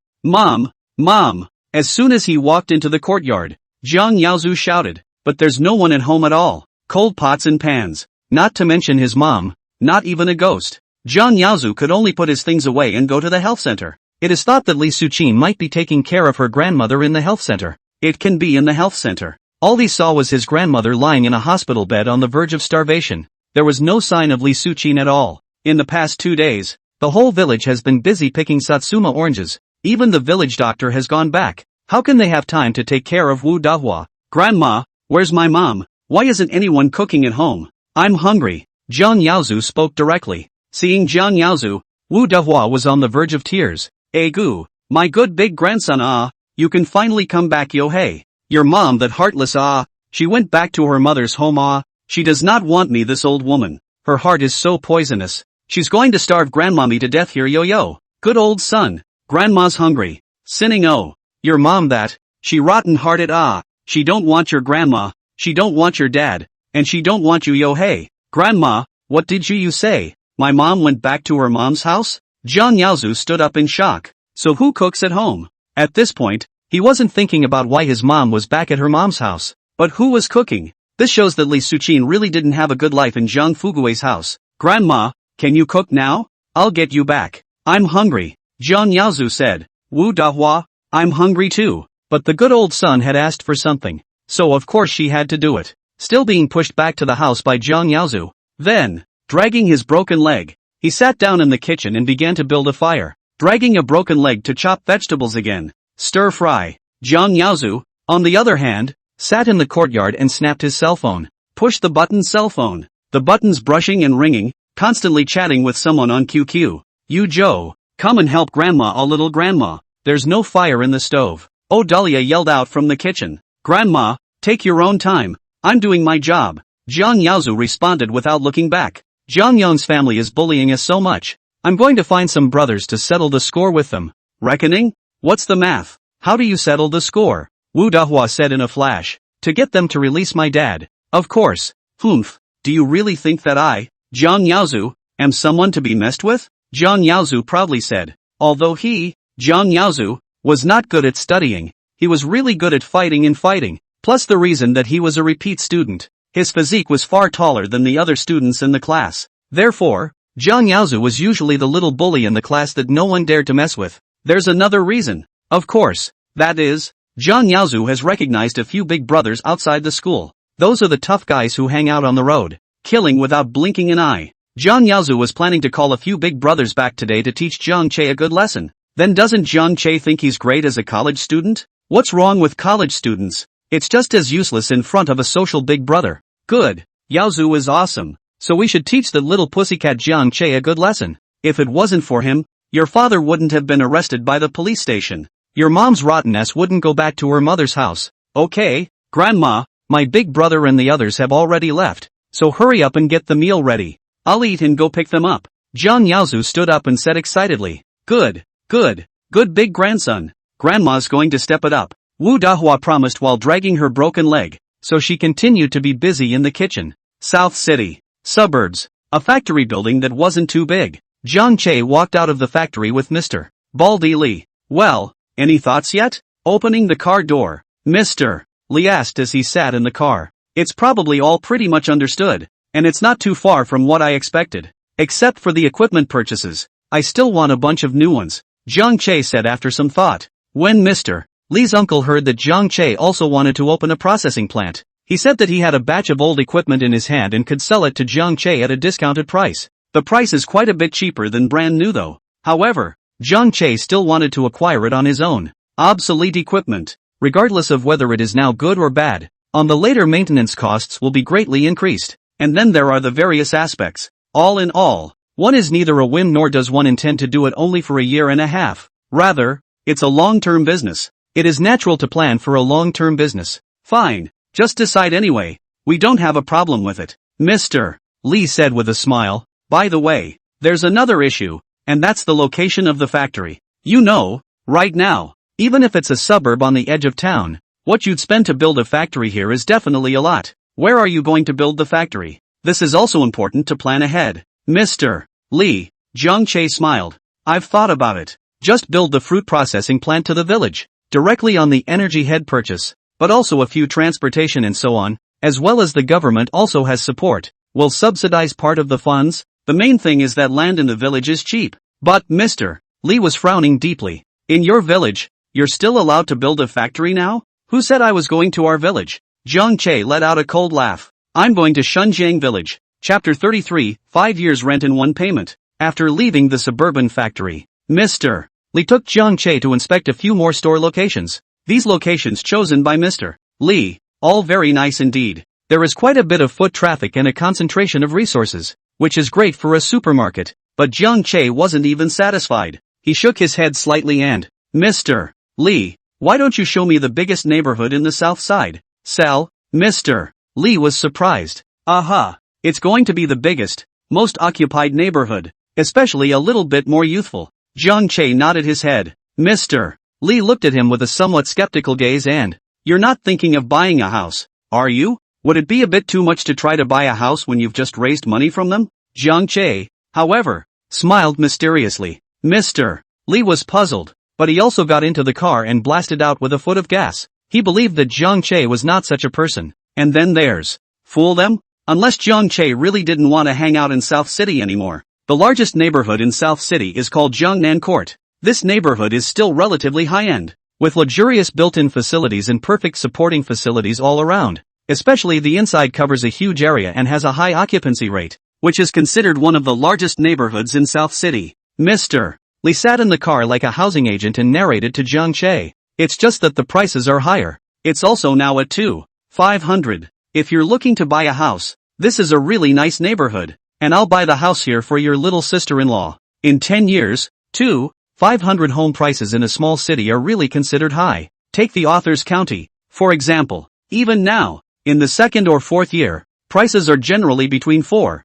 As soon as he walked into the courtyard, Zhang Yaozu shouted, but there's no one at home at all. Cold pots and pans. Not to mention his mom, not even a ghost. Zhang Yaozu could only put his things away and go to the health center. It is thought that Li Suqin might be taking care of her grandmother in the health center. It can be in the health center. All he saw was his grandmother lying in a hospital bed on the verge of starvation. There was no sign of Li Suqin at all. In the past 2 days, the whole village has been busy picking Satsuma oranges. Even the village doctor has gone back. How can they have time to take care of Wu Dahua? Grandma, where's my mom? Why isn't anyone cooking at home? I'm hungry. Zhang Yaozu spoke directly. Seeing Zhang Yaozu, Wu Dahua was on the verge of tears. Gu, my good big grandson, you can finally come back, yo hey. Your mom, that heartless, she went back to her mother's home, she does not want me, this old woman. Her heart is so poisonous. She's going to starve grandmommy to death here, yo. Good old son. Grandma's hungry. Sinning, your mom that, she rotten hearted, she don't want your grandma, she don't want your dad, and she don't want you, yo hey. Grandma, what did you say? My mom went back to her mom's house? Zhang Yaozu stood up in shock. So who cooks at home? At this point, he wasn't thinking about why his mom was back at her mom's house, but who was cooking? This shows that Li Suqin really didn't have a good life in Zhang Fugui's house. Grandma, can you cook now? I'll get you back. I'm hungry, Zhang Yaozu said. Wu Dahua, I'm hungry too. But the good old son had asked for something, so of course she had to do it. Still being pushed back to the house by Zhang Yaozu. Then, dragging his broken leg, he sat down in the kitchen and began to build a fire, dragging a broken leg to chop vegetables again. Stir fry. Zhang Yaozu, on the other hand, sat in the courtyard and snapped his cell phone. Push the button, cell phone. The buttons brushing and ringing, constantly chatting with someone on QQ. You Joe, come and help grandma, a little grandma. There's no fire in the stove. Oh, Dahlia yelled out from the kitchen. Grandma, take your own time. I'm doing my job. Zhang Yaozu responded without looking back. Zhang Yong's family is bullying us so much. I'm going to find some brothers to settle the score with them. Reckoning? What's the math? How do you settle the score? Wu Dahua said in a flash. To get them to release my dad. Of course. Humph. Do you really think that I, Zhang Yaozu, am someone to be messed with? Zhang Yaozu proudly said. Although he, Zhang Yaozu, was not good at studying, he was really good at fighting and fighting, plus the reason that he was a repeat student. His physique was far taller than the other students in the class. Therefore, Zhang Yaozu was usually the little bully in the class that no one dared to mess with. There's another reason. Of course. That is, Zhang Yaozu has recognized a few big brothers outside the school. Those are the tough guys who hang out on the road, killing without blinking an eye. Zhang Yaozu was planning to call a few big brothers back today to teach Zhang Che a good lesson. Then doesn't Zhang Che think he's great as a college student? What's wrong with college students? It's just as useless in front of a social big brother. Good. Yaozu is awesome. So we should teach the little pussycat Zhang Che a good lesson. If it wasn't for him, your father wouldn't have been arrested by the police station. Your mom's rotten ass wouldn't go back to her mother's house. Okay, Grandma, my big brother and the others have already left, so hurry up and get the meal ready. I'll eat and go pick them up. Zhang Yaozu stood up and said excitedly. Good big grandson. Grandma's going to step it up. Wu Dahua promised while dragging her broken leg, so she continued to be busy in the kitchen. South City. Suburbs. A factory building that wasn't too big. Zhang Che walked out of the factory with Mr. Baldy Li. Well, any thoughts yet? Opening the car door, Mr. Li asked as he sat in the car. It's probably all pretty much understood, and it's not too far from what I expected. Except for the equipment purchases. I still want a bunch of new ones, Zhang Che said after some thought. When Mr. Li's uncle heard that Zhang Che also wanted to open a processing plant, he said that he had a batch of old equipment in his hand and could sell it to Zhang Che at a discounted price. The price is quite a bit cheaper than brand new though. However, Zhang Che still wanted to acquire it on his own. Obsolete equipment, regardless of whether it is now good or bad, on the later maintenance costs will be greatly increased. And then there are the various aspects. All in all, one is neither a whim nor does one intend to do it only for a year and a half. Rather, it's a long-term business. It is natural to plan for a long-term business. Fine, just decide anyway. We don't have a problem with it, Mr. Li said with a smile. By the way, there's another issue, and that's the location of the factory. You know, right now, even if it's a suburb on the edge of town, what you'd spend to build a factory here is definitely a lot. Where are you going to build the factory? This is also important to plan ahead. Mr. Li, Zhang Che smiled. I've thought about it. Just build the fruit processing plant to the village, directly on the energy head purchase, but also a few transportation and so on, as well as the government also has support, will subsidize part of the funds. The main thing is that land in the village is cheap. But Mr. Li was frowning deeply. In your village, you're still allowed to build a factory now? Who said I was going to our village? Zhang Che let out a cold laugh. I'm going to Shunjiang village. Chapter 33, 5 years rent in one payment. After leaving the suburban factory, Mr. Li took Zhang Che to inspect a few more store locations. These locations chosen by Mr. Li, all very nice indeed. There is quite a bit of foot traffic and a concentration of resources, which is great for a supermarket. But Zhang Che wasn't even satisfied. He shook his head slightly and, Mr. Li, why don't you show me the biggest neighborhood in the south side? Sell? Mr. Li was surprised. Aha, it's going to be the biggest, most occupied neighborhood, especially a little bit more youthful. Zhang Che nodded his head. Mr. Li looked at him with a somewhat skeptical gaze and, you're not thinking of buying a house, are you? Would it be a bit too much to try to buy a house when you've just raised money from them? Zhang Che, however, smiled mysteriously. Mr. Li was puzzled, but he also got into the car and blasted out with a foot of gas. He believed that Zhang Che was not such a person. And then there's, fool them? Unless Zhang Che really didn't want to hang out in South City anymore. The largest neighborhood in South City is called Jiangnan Court. This neighborhood is still relatively high-end, with luxurious built-in facilities and perfect supporting facilities all around. Especially the inside covers a huge area and has a high occupancy rate, which is considered one of the largest neighborhoods in South City. Mr. Li sat in the car like a housing agent and narrated to Zhang Che. It's just that the prices are higher. It's also now at 2,500. If you're looking to buy a house, this is a really nice neighborhood, and I'll buy the house here for your little sister-in-law. In 10 years, 2,500 home prices in a small city are really considered high. Take the author's county, for example. Even now, in the second or fourth year, prices are generally between 4,000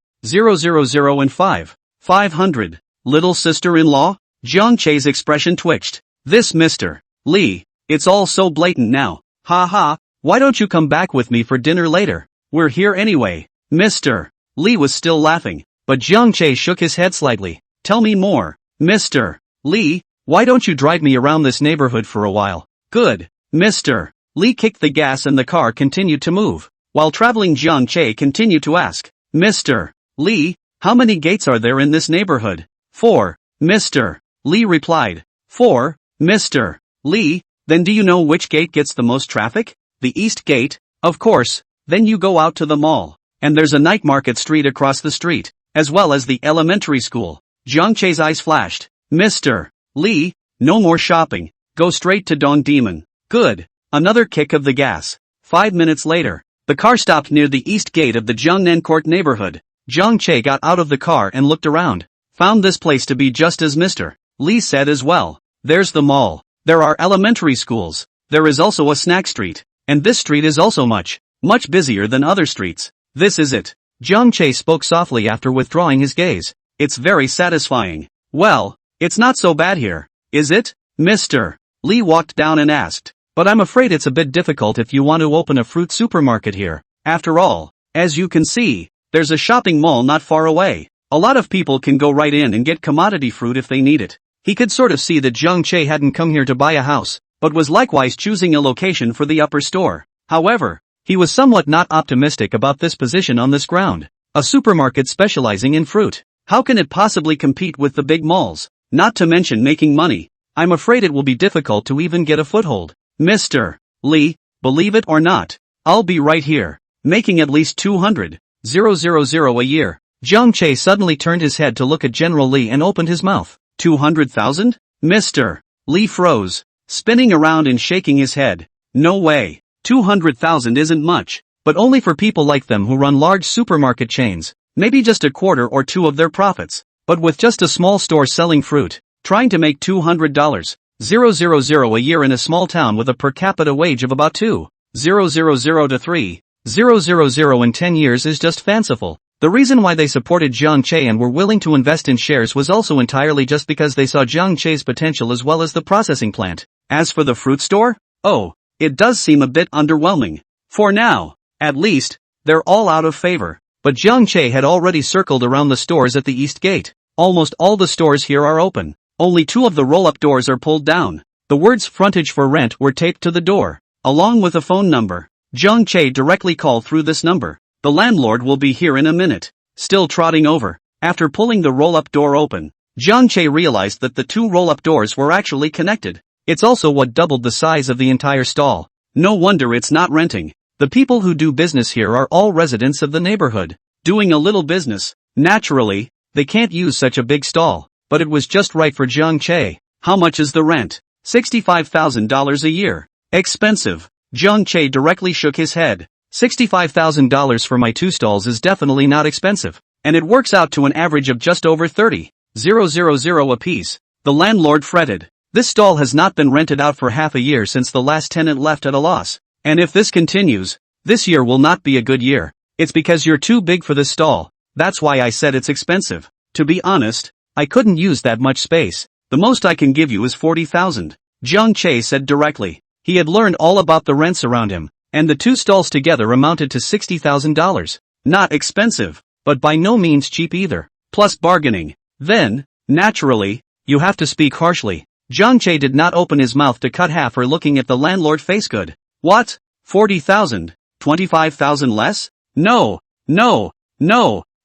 and 5,500. Little sister-in-law? Jiang Che's expression twitched. This Mr. Li. It's all so blatant now. Ha ha, why don't you come back with me for dinner later? We're here anyway. Mr. Li was still laughing, but Jiang Che shook his head slightly. Tell me more. Mr. Li, why don't you drive me around this neighborhood for a while? Good. Mr. Li kicked the gas and the car continued to move. While traveling, Jiang Che continued to ask, Mr. Li, how many gates are there in this neighborhood? 4. Mr. Li replied. 4. Mr. Li, then do you know which gate gets the most traffic? The East Gate, of course. Then you go out to the mall, and there's a night market street across the street, as well as the elementary school. Jiang Che's eyes flashed. Mr. Li, no more shopping. Go straight to Dong Demon. Good. Another kick of the gas. 5 minutes later, the car stopped near the East Gate of the Jiangnan Court neighborhood. Jiang Che got out of the car and looked around. Found this place to be just as Mr. Li said as well. There's the mall. There are elementary schools. There is also a snack street. And this street is also much busier than other streets. This is it. Jiang Che spoke softly after withdrawing his gaze. It's very satisfying. Well, it's not so bad here, is it? Mr. Li walked down and asked. But I'm afraid it's a bit difficult if you want to open a fruit supermarket here. After all, as you can see, there's a shopping mall not far away. A lot of people can go right in and get commodity fruit if they need it. He could sort of see that Jiang Che hadn't come here to buy a house, but was likewise choosing a location for the upper store. However, he was somewhat not optimistic about this position on this ground. A supermarket specializing in fruit. How can it possibly compete with the big malls? Not to mention making money. I'm afraid it will be difficult to even get a foothold. Mr. Li, believe it or not, I'll be right here, making at least 200,000 a year. Jiang Che suddenly turned his head to look at General Li and opened his mouth. 200,000? Mr. Li froze, spinning around and shaking his head. No way. 200,000 isn't much, but only for people like them who run large supermarket chains, maybe just a quarter or two of their profits. But with just a small store selling fruit, trying to make $200,000 a year in a small town with a per capita wage of about 2,000 to 3,000 in 10 years is just fanciful. The reason why they supported Jiang Che and were willing to invest in shares was also entirely just because they saw Jiang Che's potential as well as the processing plant. As for the fruit store, it does seem a bit underwhelming. For now, at least, they're all out of favor. But Jiang Che had already circled around the stores at the East Gate. Almost all the stores here are open. Only 2 of the roll-up doors are pulled down. The words frontage for rent were taped to the door, along with a phone number. Jiang Che directly called through this number. The landlord will be here in a minute. Still trotting over. After pulling the roll-up door open, Jiang Che realized that the 2 roll-up doors were actually connected. It's also what doubled the size of the entire stall. No wonder it's not renting. The people who do business here are all residents of the neighborhood, doing a little business. Naturally, they can't use such a big stall, but it was just right for Jiang Che. How much is the rent? $65,000 a year. Expensive. Jiang Che directly shook his head. $65,000 for my 2 stalls is definitely not expensive, and it works out to an average of just over 30,000 apiece. The landlord fretted. This stall has not been rented out for half a year since the last tenant left at a loss. And if this continues, this year will not be a good year. It's because you're too big for this stall. That's why I said it's expensive. To be honest, I couldn't use that much space. The most I can give you is 40,000. Jiang Che said directly. He had learned all about the rents around him, and the 2 stalls together amounted to $60,000. Not expensive, but by no means cheap either. Plus bargaining. Then, naturally, you have to speak harshly. Jiang Che did not open his mouth to cut half or looking at the landlord face good. What? 40,000? 25,000 less? No,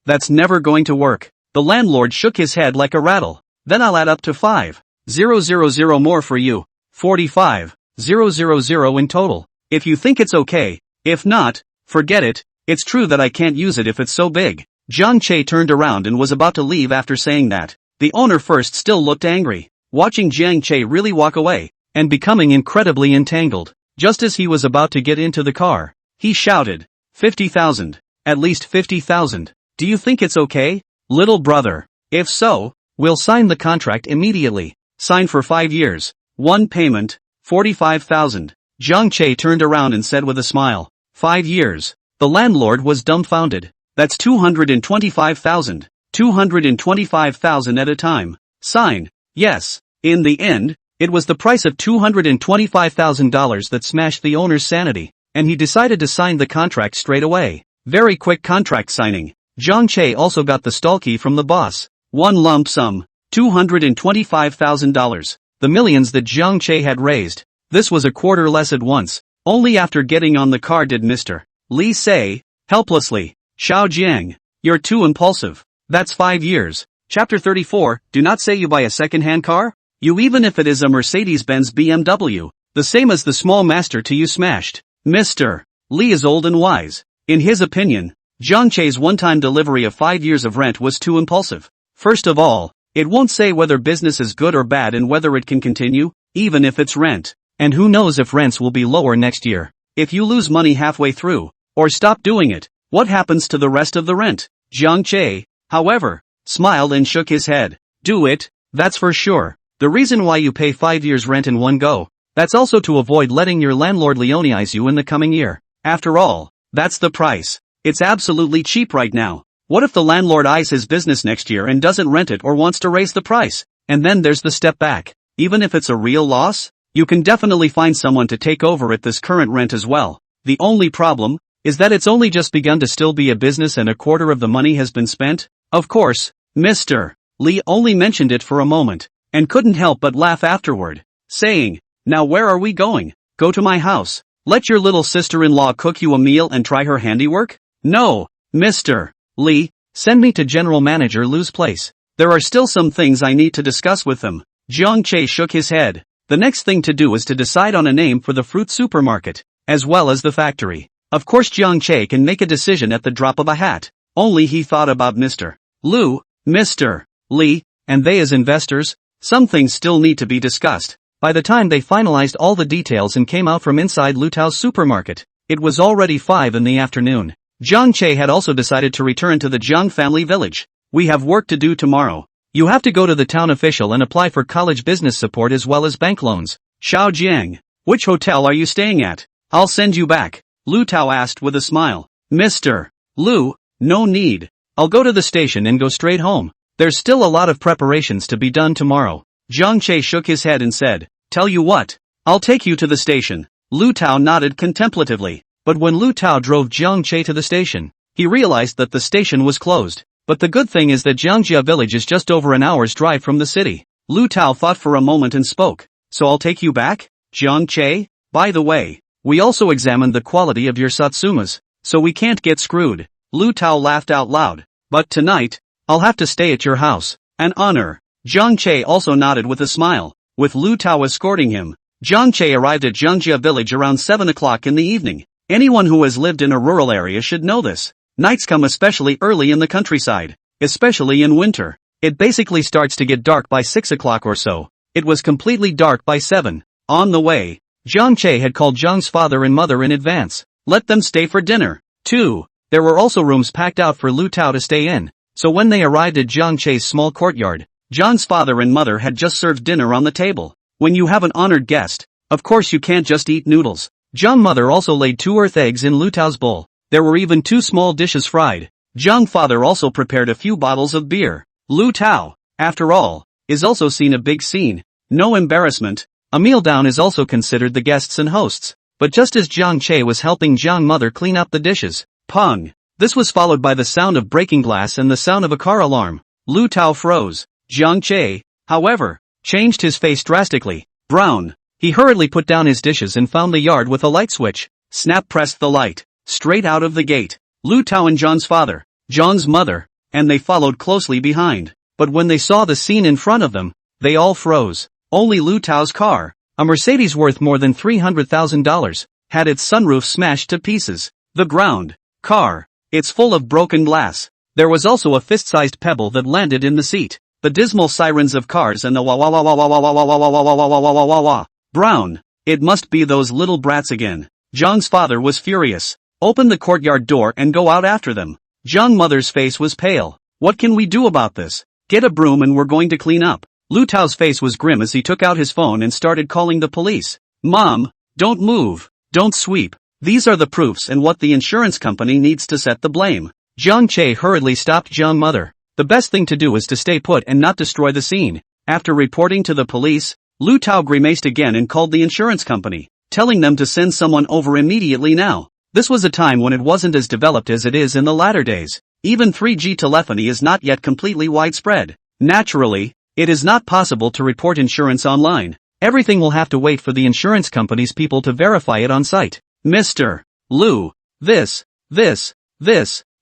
that's never going to work. The landlord shook his head like a rattle. Then I'll add up to 5,000 more for you. 45,000 in total. If you think it's okay. If not, forget it. It's true that I can't use it if it's so big. Jiang Che turned around and was about to leave after saying that. The owner first still looked angry, watching Jiang Che really walk away, and becoming incredibly entangled. Just as he was about to get into the car, he shouted, 50,000. At least 50,000. Do you think it's okay, little brother? If so, we'll sign the contract immediately. Sign for 5 years. 1 payment, 45,000. Jiang Che turned around and said with a smile, 5 years. The landlord was dumbfounded. That's 225,000. 225,000 at a time. Sign. Yes. In the end, it was the price of $225,000 that smashed the owner's sanity, and he decided to sign the contract straight away. Very quick contract signing. Zhang Che also got the stall key from the boss. One lump sum. $225,000. The millions that Zhang Che had raised. This was a quarter less at once. Only after getting on the car did Mr. Li say, helplessly, Shunjiang, you're too impulsive. That's 5 years. Chapter 34, do not say you buy a second-hand car? You even if it is a Mercedes-Benz BMW, the same as the small master to you smashed. Mr. Li is old and wise. In his opinion, Zhang Che's one-time delivery of 5 years of rent was too impulsive. First of all, it won't say whether business is good or bad and whether it can continue, even if it's rent. And who knows if rents will be lower next year. If you lose money halfway through, or stop doing it, what happens to the rest of the rent? Zhang Che, however, smiled and shook his head. Do it, that's for sure. The reason why you pay 5 years rent in one go, that's also to avoid letting your landlord Leonize you in the coming year. After all, that's the price. It's absolutely cheap right now. What if the landlord eyes his business next year and doesn't rent it or wants to raise the price? And then there's the step back. Even if it's a real loss, you can definitely find someone to take over at this current rent as well. The only problem is that it's only just begun to still be a business and a quarter of the money has been spent. Of course, Mr. Li only mentioned it for a moment, and couldn't help but laugh afterward, saying, now where are we going? Go to my house. Let your little sister-in-law cook you a meal and try her handiwork? No, Mr. Li, send me to General Manager Lu's place. There are still some things I need to discuss with them. Zhang Che shook his head. The next thing to do is to decide on a name for the fruit supermarket, as well as the factory. Of course Zhang Che can make a decision at the drop of a hat. Only he thought about Mr. Lu, Mr. Li, and they as investors. Some things still need to be discussed. By the time they finalized all the details and came out from inside Lu Tao's supermarket, it was already 5 in the afternoon. Zhang Che had also decided to return to the Jiang family village. We have work to do tomorrow. You have to go to the town official and apply for college business support as well as bank loans. Shunjiang, which hotel are you staying at? I'll send you back. Lu Tao asked with a smile. Mr. Lu, no need. I'll go to the station and go straight home. There's still a lot of preparations to be done tomorrow. Zhang Che shook his head and said, tell you what, I'll take you to the station. Lu Tao nodded contemplatively. But when Lu Tao drove Zhang Che to the station, he realized that the station was closed. But the good thing is that Jiangjia village is just over an hour's drive from the city. Lu Tao thought for a moment and spoke. So I'll take you back, Zhang Che? By the way, we also examined the quality of your Satsumas, so we can't get screwed. Lu Tao laughed out loud. But tonight, I'll have to stay at your house. An honor. Zhang Che also nodded with a smile. With Lu Tao escorting him, Zhang Che arrived at Jiangjia village around 7 o'clock in the evening. Anyone who has lived in a rural area should know this. Nights come especially early in the countryside, especially in winter. It basically starts to get dark by 6 o'clock or so. It was completely dark by 7. On the way, Zhang Che had called Zhang's father and mother in advance. Let them stay for dinner. 2. There were also rooms packed out for Lu Tao to stay in. So when they arrived at Zhang Che's small courtyard, Zhang's father and mother had just served dinner on the table. When you have an honored guest, of course you can't just eat noodles. Zhang mother also laid 2 earth eggs in Lu Tao's bowl. There were even 2 small dishes fried. Zhang father also prepared a few bottles of beer. Lu Tao, after all, is also seen a big scene. No embarrassment. A meal down is also considered the guests and hosts. But just as Zhang Che was helping Zhang mother clean up the dishes, pong. This was followed by the sound of breaking glass and the sound of a car alarm. Lu Tao froze. Zhang Che, however, changed his face drastically. Brown. He hurriedly put down his dishes and found the yard with a light switch. Snap pressed the light. Straight out of the gate. Lu Tao and Zhang's father, Zhang's mother, and they followed closely behind. But when they saw the scene in front of them, they all froze. Only Lu Tao's car, a Mercedes worth more than $300,000, had its sunroof smashed to pieces. The ground. Car. It's full of broken glass. There was also a fist-sized pebble that landed in the seat. The dismal sirens of cars and the wah wah wah wah wah wah wah wah wah wah wah wah wah wah wah wah wah. Brown. It must be those little brats again. Zhang's father was furious. Open the courtyard door and go out after them. Zhang mother's face was pale. What can we do about this? Get a broom and we're going to clean up. Lu Tao's face was grim as he took out his phone and started calling the police. Mom, don't move. Don't sweep. These are the proofs and what the insurance company needs to set the blame. Zhang Che hurriedly stopped Zhang mother. The best thing to do is to stay put and not destroy the scene. After reporting to the police, Lu Tao grimaced again and called the insurance company, telling them to send someone over immediately now. This was a time when it wasn't as developed as it is in the latter days. Even 3G telephony is not yet completely widespread. Naturally, it is not possible to report insurance online. Everything will have to wait for the insurance company's people to verify it on site. Mr. Lu, this,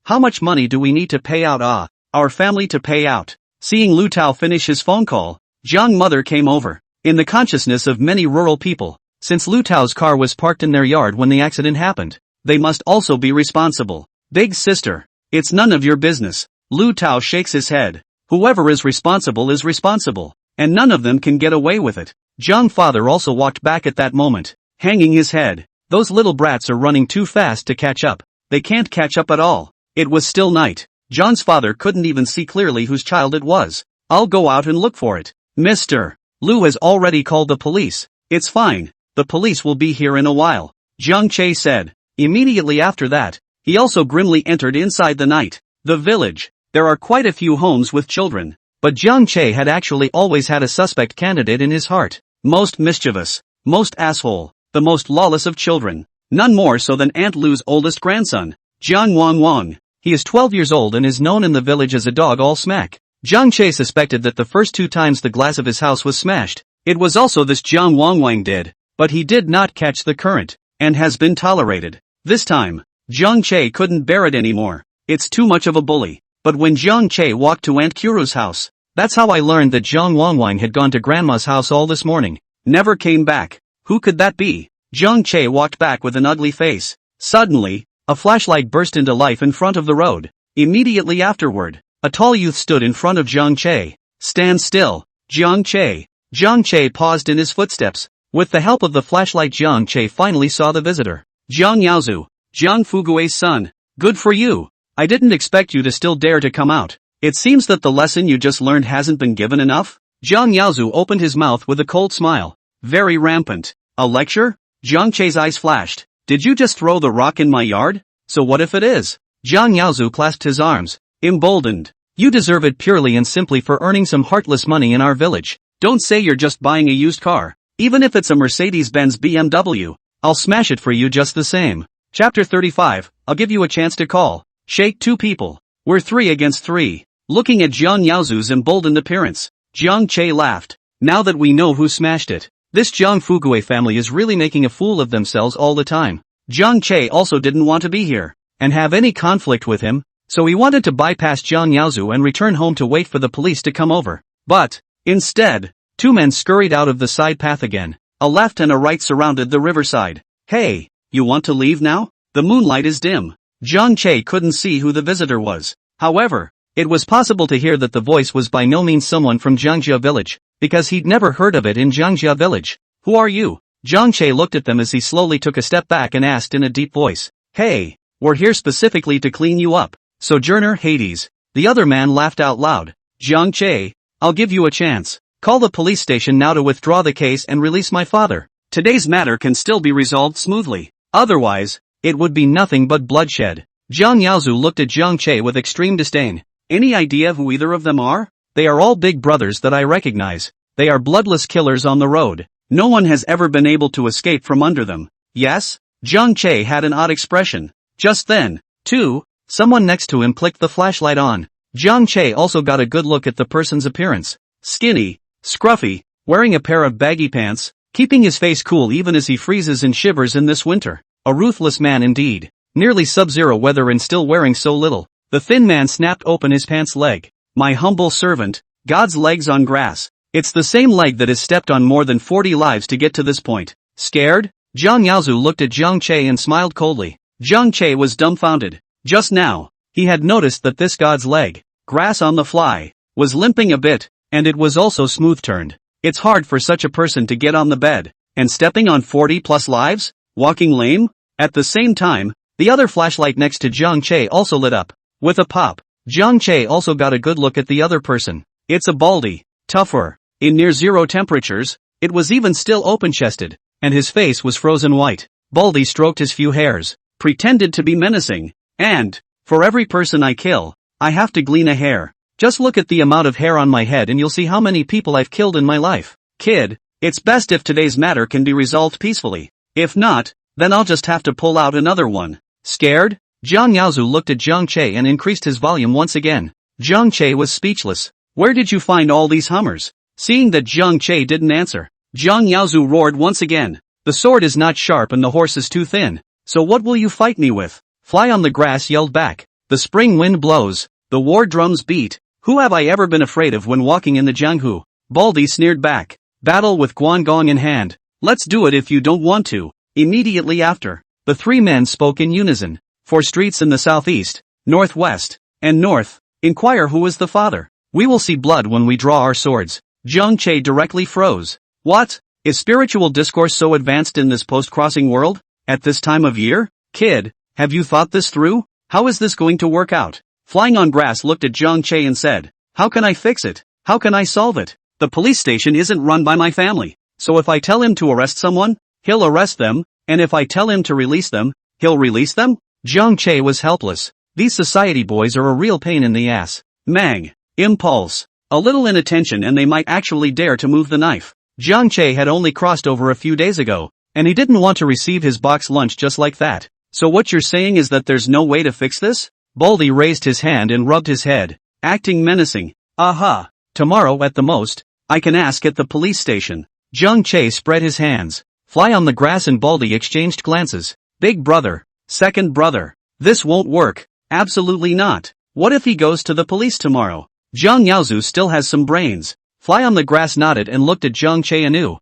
how much money do we need to pay out? Our family to pay out. Seeing Lu Tao finish his phone call, Zhang mother came over. In the consciousness of many rural people, since Lu Tao's car was parked in their yard when the accident happened, they must also be responsible. Big sister, it's none of your business. Lu Tao shakes his head. Whoever is responsible, and none of them can get away with it. Zhang father also walked back at that moment, hanging his head. Those little brats are running too fast to catch up. They can't catch up at all. It was still night. Zhang's father couldn't even see clearly whose child it was. I'll go out and look for it. Mr. Lu has already called the police. It's fine. The police will be here in a while, Jiang Che said. Immediately after that, he also grimly entered inside the night. The village. There are quite a few homes with children, but Jiang Che had actually always had a suspect candidate in his heart. Most mischievous, most asshole, the most lawless of children. None more so than Aunt Lu's oldest grandson, Jiang Wang. He is 12 years old and is known in the village as a dog all smack. Jiang Che suspected that the first 2 times the glass of his house was smashed, it was also this Jiang Wang did, but he did not catch the current, and has been tolerated. This time, Jiang Che couldn't bear it anymore. It's too much of a bully. But when Jiang Che walked to Aunt Kuru's house, that's how I learned that Jiang Wang had gone to Grandma's house all this morning. Never came back. Who could that be? Jiang Che walked back with an ugly face. Suddenly, a flashlight burst into life in front of the road. Immediately afterward, a tall youth stood in front of Jiang Che. Stand still, Jiang Che. Jiang Che paused in his footsteps. With the help of the flashlight, Jiang Che finally saw the visitor. Jiang Yaozu, Jiang Fugui's son. Good for you. I didn't expect you to still dare to come out. It seems that the lesson you just learned hasn't been given enough? Jiang Yaozu opened his mouth with a cold smile. Very rampant. A lecture? Jiang Che's eyes flashed. Did you just throw the rock in my yard? So what if it is? Jiang Yaozu clasped his arms, emboldened. You deserve it purely and simply for earning some heartless money in our village. Don't say you're just buying a used car. Even if it's a Mercedes-Benz BMW, I'll smash it for you just the same. Chapter 35, I'll give you a chance to call. Shake 2 people. We're 3 against 3. Looking at Jiang Yaozu's emboldened appearance, Jiang Che laughed. Now that we know who smashed it, this Jiang Fugui family is really making a fool of themselves all the time. Jiang Che also didn't want to be here and have any conflict with him, so he wanted to bypass Jiang Yaozu and return home to wait for the police to come over. But, instead, 2 men scurried out of the side path again. A left and a right surrounded the riverside. Hey, you want to leave now? The moonlight is dim. Jiang Che couldn't see who the visitor was. However, it was possible to hear that the voice was by no means someone from Jiangjia village, because he'd never heard of it in Jiangjia village. Who are you? Jiang Che looked at them as he slowly took a step back and asked in a deep voice. Hey, we're here specifically to clean you up, Sojourner Hades. The other man laughed out loud. Jiang Che, I'll give you a chance. Call the police station now to withdraw the case and release my father. Today's matter can still be resolved smoothly. Otherwise, it would be nothing but bloodshed. Jiang Yaozu looked at Jiang Che with extreme disdain. Any idea who either of them are? They are all big brothers that I recognize. They are bloodless killers on the road. No one has ever been able to escape from under them. Yes? Jiang Che had an odd expression. Just then, too, someone next to him clicked the flashlight on. Jiang Che also got a good look at the person's appearance. Skinny, scruffy, wearing a pair of baggy pants, keeping his face cool even as he freezes and shivers in this winter. A ruthless man indeed. Nearly sub-zero weather and still wearing so little. The thin man snapped open his pants leg. My humble servant, God's legs on grass. It's the same leg that has stepped on more than 40 lives to get to this point. Scared? Jiang Yaozu looked at Jiang Che and smiled coldly. Jiang Che was dumbfounded. Just now, he had noticed that this God's leg, grass on the fly, was limping a bit, and it was also smooth-turned. It's hard for such a person to get on the bed, and stepping on 40-plus lives? Walking lame? At the same time, the other flashlight next to Jiang Che also lit up. With a pop, Jiang Che also got a good look at the other person. It's a baldy, tougher. In near-zero temperatures, it was even still open-chested, and his face was frozen white. Baldy stroked his few hairs, pretended to be menacing, and, for every person I kill, I have to glean a hair. Just look at the amount of hair on my head and you'll see how many people I've killed in my life. Kid, it's best if today's matter can be resolved peacefully. If not, then I'll just have to pull out another one. Scared? Jiang Yaozu looked at Zhang Che and increased his volume once again. Zhang Che was speechless. Where did you find all these hummers? Seeing that Zhang Che didn't answer, Jiang Yaozu roared once again. The sword is not sharp and the horse is too thin. So what will you fight me with? Fly on the Grass yelled back. The spring wind blows. The war drums beat. Who have I ever been afraid of when walking in the Jianghu? Baldy sneered back. Battle with Guangong in hand. Let's do it if you don't want to. Immediately after, the three men spoke in unison. For streets in the southeast, northwest, and north, inquire who is the father. We will see blood when we draw our swords. Zhang Che directly froze. What? Is spiritual discourse so advanced in this post-crossing world? At this time of year? Kid, have you thought this through? How is this going to work out? Flying on Grass looked at Zhang Che and said, how can I fix it? How can I solve it? The police station isn't run by my family. So if I tell him to arrest someone, he'll arrest them, and if I tell him to release them, he'll release them? Zhang Che was helpless. These society boys are a real pain in the ass. Mang. Impulse. A little inattention and they might actually dare to move the knife. Zhang Che had only crossed over a few days ago, and he didn't want to receive his box lunch just like that. So what you're saying is that there's no way to fix this? Baldy raised his hand and rubbed his head, acting menacing. Aha. Tomorrow at the most, I can ask at the police station. Zhang Che spread his hands. Fly on the Grass and Baldy exchanged glances. Big brother. Second brother. This won't work. Absolutely not. What if he goes to the police tomorrow? Jiang Yaozu still has some brains. Fly on the Grass nodded and looked at Zhang Che anew.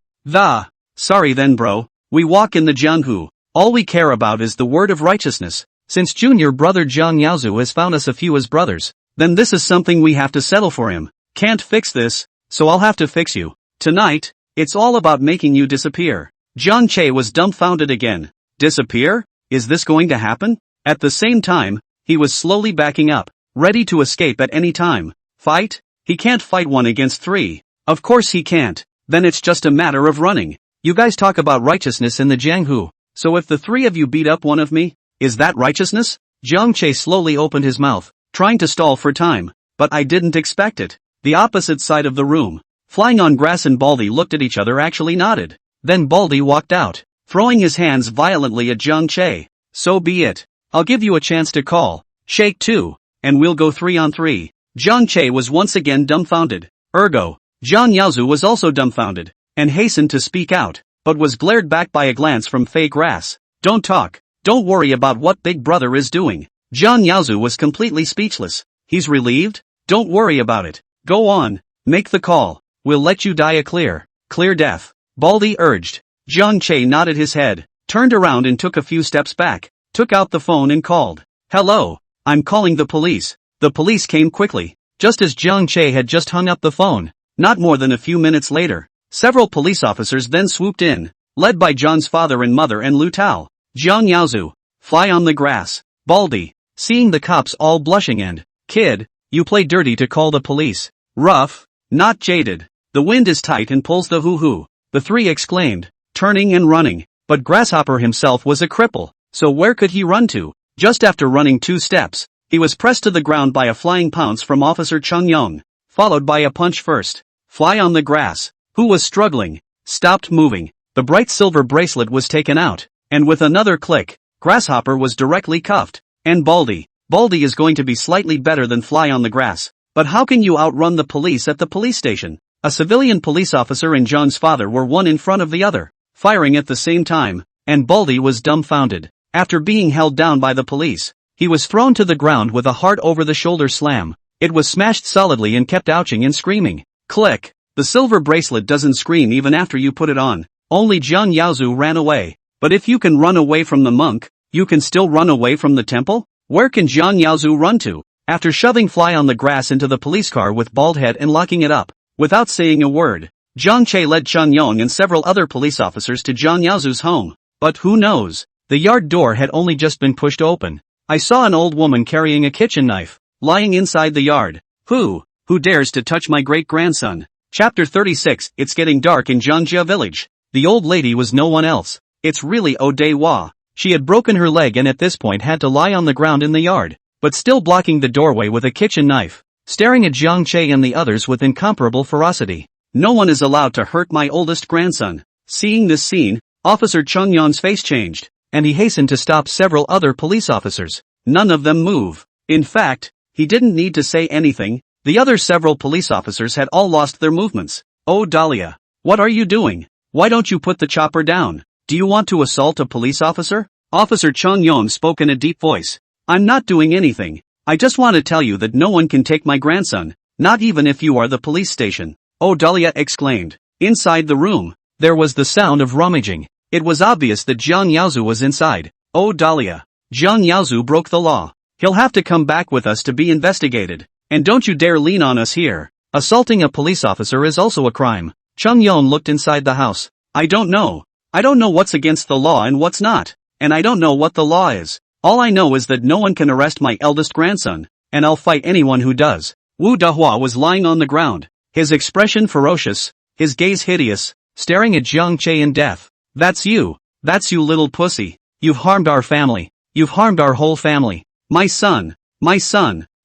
Sorry then bro. We walk in the Jianghu. All we care about is the word of righteousness. Since junior brother Jiang Yaozu has found us a few as brothers, then this is something we have to settle for him. Can't fix this, so I'll have to fix you. Tonight, it's all about making you disappear. Zhang Che was dumbfounded again. Disappear? Is this going to happen? At the same time, he was slowly backing up, ready to escape at any time. Fight? He can't fight 1 against 3. Of course he can't. Then it's just a matter of running. You guys talk about righteousness in the Jianghu. So if the 3 of you beat up one of me, is that righteousness? Zhang Che slowly opened his mouth, trying to stall for time. But I didn't expect it. The opposite side of the room. Flying on Grass and Baldy looked at each other actually nodded. Then Baldy walked out, throwing his hands violently at Zhang Che. So be it. I'll give you a chance to call. Shake 2. And we'll go 3 on 3. Zhang Che was once again dumbfounded. Ergo, Jiang Yaozu was also dumbfounded, and hastened to speak out, but was glared back by a glance from Fei Grass. Don't talk. Don't worry about what Big Brother is doing. Jiang Yaozu was completely speechless. He's relieved? Don't worry about it. Go on. Make the call. We'll let you die a clear death. Baldy urged. Zhang Che nodded his head, turned around and took a few steps back, took out the phone and called. Hello. I'm calling the police. The police came quickly, just as Zhang Che had just hung up the phone. Not more than a few minutes later, several police officers then swooped in, led by John's father and mother and Lu Tao. Jiang Yaozu. Fly on the Grass. Baldy. Seeing the cops all blushing and, kid, you play dirty to call the police. Rough, not jaded. The wind is tight and pulls the hoo-hoo. The 3 exclaimed, turning and running. But Grasshopper himself was a cripple, so where could he run to? Just after running 2 steps, he was pressed to the ground by a flying pounce from Officer Chung Yong, followed by a punch first. Fly on the Grass, who was struggling, stopped moving. The bright silver bracelet was taken out, and with another click, Grasshopper was directly cuffed. And Baldy is going to be slightly better than Fly on the Grass. But how can you outrun the police at the police station? A civilian police officer and John's father were one in front of the other, firing at the same time, and Baldy was dumbfounded. After being held down by the police, he was thrown to the ground with a hard over-the-shoulder slam. It was smashed solidly and kept ouching and screaming. Click. The silver bracelet doesn't scream even after you put it on. Only Jiang Yaozu ran away. But if you can run away from the monk, you can still run away from the temple? Where can Jiang Yaozu run to? After shoving Fly on the Grass into the police car with bald head and locking it up, without saying a word, Zhang Che led Chung Yong and several other police officers to Jiang Yaozu's home. But who knows? The yard door had only just been pushed open. I saw an old woman carrying a kitchen knife, lying inside the yard. Who dares to touch my great-grandson? Chapter 36. It's getting dark in Zhangjia village. The old lady was no one else. It's really Odewa. She had broken her leg and at this point had to lie on the ground in the yard, but still blocking the doorway with a kitchen knife. staring at Jiang Che and the others with incomparable ferocity. No one is allowed to hurt my oldest grandson. Seeing this scene, Officer Chung Yon's face changed, and he hastened to stop several other police officers. None of them move. In fact, he didn't need to say anything. The other several police officers had all lost their movements. Oh Dahlia, what are you doing? Why don't you put the chopper down? Do you want to assault a police officer? Officer Chung Yon spoke in a deep voice. I'm not doing anything. I just want to tell you that no one can take my grandson, not even if you are the police station. Oh Dahlia exclaimed. Inside the room, there was the sound of rummaging. It was obvious that Jiang Yaozu was inside. Oh Dahlia. Jiang Yaozu broke the law. He'll have to come back with us to be investigated. And don't you dare lean on us here. Assaulting a police officer is also a crime. Chung Yon looked inside the house. I don't know. I don't know what's against the law and what's not. And I don't know what the law is. All I know is that no one can arrest my eldest grandson, and I'll fight anyone who does. Wu Dahua was lying on the ground, his expression ferocious, his gaze hideous, staring at Jiang Che in death. That's you little pussy. You've harmed our family. You've harmed our whole family. My son,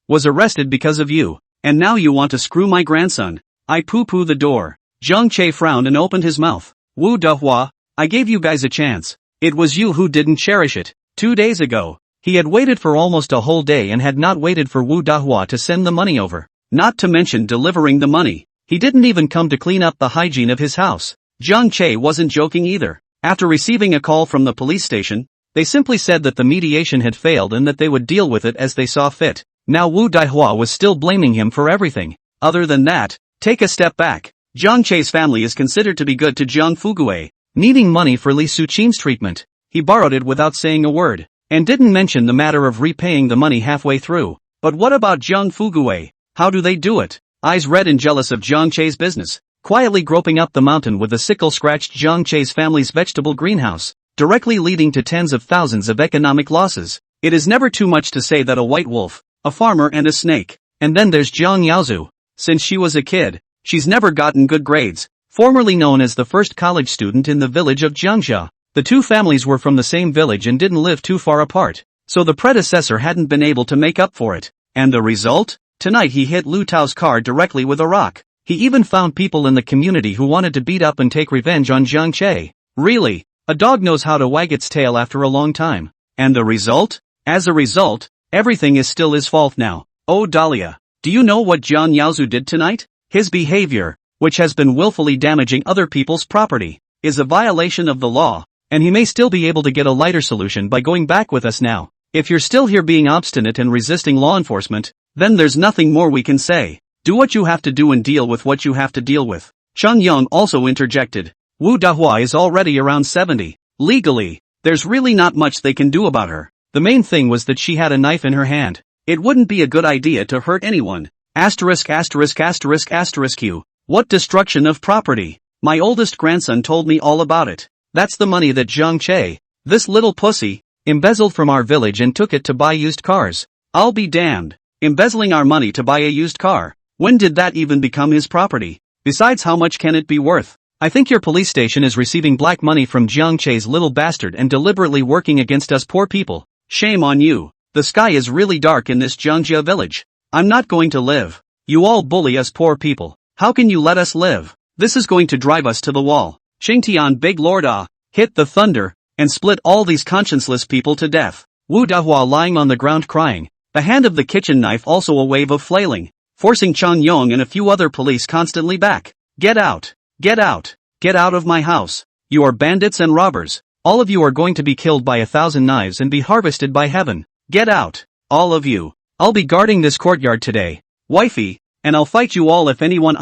was arrested because of you, and now you want to screw my grandson. I poo-poo the door. Jiang Che frowned and opened his mouth. Wu Dahua, I gave you guys a chance. It was you who didn't cherish it. 2 days ago, he had waited for almost a whole day and had not waited for Wu Dahua to send the money over. Not to mention delivering the money. He didn't even come to clean up the hygiene of his house. Jiang Che wasn't joking either. After receiving a call from the police station, they simply said that the mediation had failed and that they would deal with it as they saw fit. Now Wu Dahua was still blaming him for everything. Other than that, take a step back. Jiang Che's family is considered to be good to Jiang Fugue, needing money for Li Suqin's treatment. He borrowed it without saying a word, and didn't mention the matter of repaying the money halfway through. But what about Jiang Fugue? How do they do it? Eyes red and jealous of Jiang Che's business, quietly groping up the mountain with a sickle scratched Jiang Che's family's vegetable greenhouse, directly leading to tens of thousands of economic losses. It is never too much to say that a white wolf, a farmer and a snake. And then there's Jiang Yaozu. Since she was a kid, she's never gotten good grades. Formerly known as the first college student in the village of Jiangxia, the two families were from the same village and didn't live too far apart, so the predecessor hadn't been able to make up for it. And the result? Tonight he hit Lu Tao's car directly with a rock. He even found people in the community who wanted to beat up and take revenge on Jiang Che. Really? A dog knows how to wag its tail after a long time. And the result? As a result, everything is still his fault now. Oh Dahlia, do you know what Jiang Yaozu did tonight? His behavior, which has been willfully damaging other people's property, is a violation of the law, and he may still be able to get a lighter solution by going back with us now. If you're still here being obstinate and resisting law enforcement, then there's nothing more we can say. Do what you have to do and deal with what you have to deal with. Chung Yang also interjected. Wu Dahua is already around 70. Legally, there's really not much they can do about her. The main thing was that she had a knife in her hand. It wouldn't be a good idea to hurt anyone. Asterisk asterisk asterisk asterisk Q. What destruction of property? My oldest grandson told me all about it. That's the money that Jiang Che, this little pussy, embezzled from our village and took it to buy used cars. I'll be damned. Embezzling our money to buy a used car. When did that even become his property? Besides, how much can it be worth? I think your police station is receiving black money from Jiang Che's little bastard and deliberately working against us poor people. Shame on you. The sky is really dark in this Jiangjia village. I'm not going to live. You all bully us poor people. How can you let us live? This is going to drive us to the wall. Xingtian Big Lord hit the thunder, and split all these conscienceless people to death. Wu Dahua lying on the ground crying, the hand of the kitchen knife also a wave of flailing, forcing Chang Yong and a few other police constantly back. Get out! Get out! Get out of my house! You are bandits and robbers. All of you are going to be killed by 1,000 knives and be harvested by heaven. Get out! All of you. I'll be guarding this courtyard today, wifey, and I'll fight you all if anyone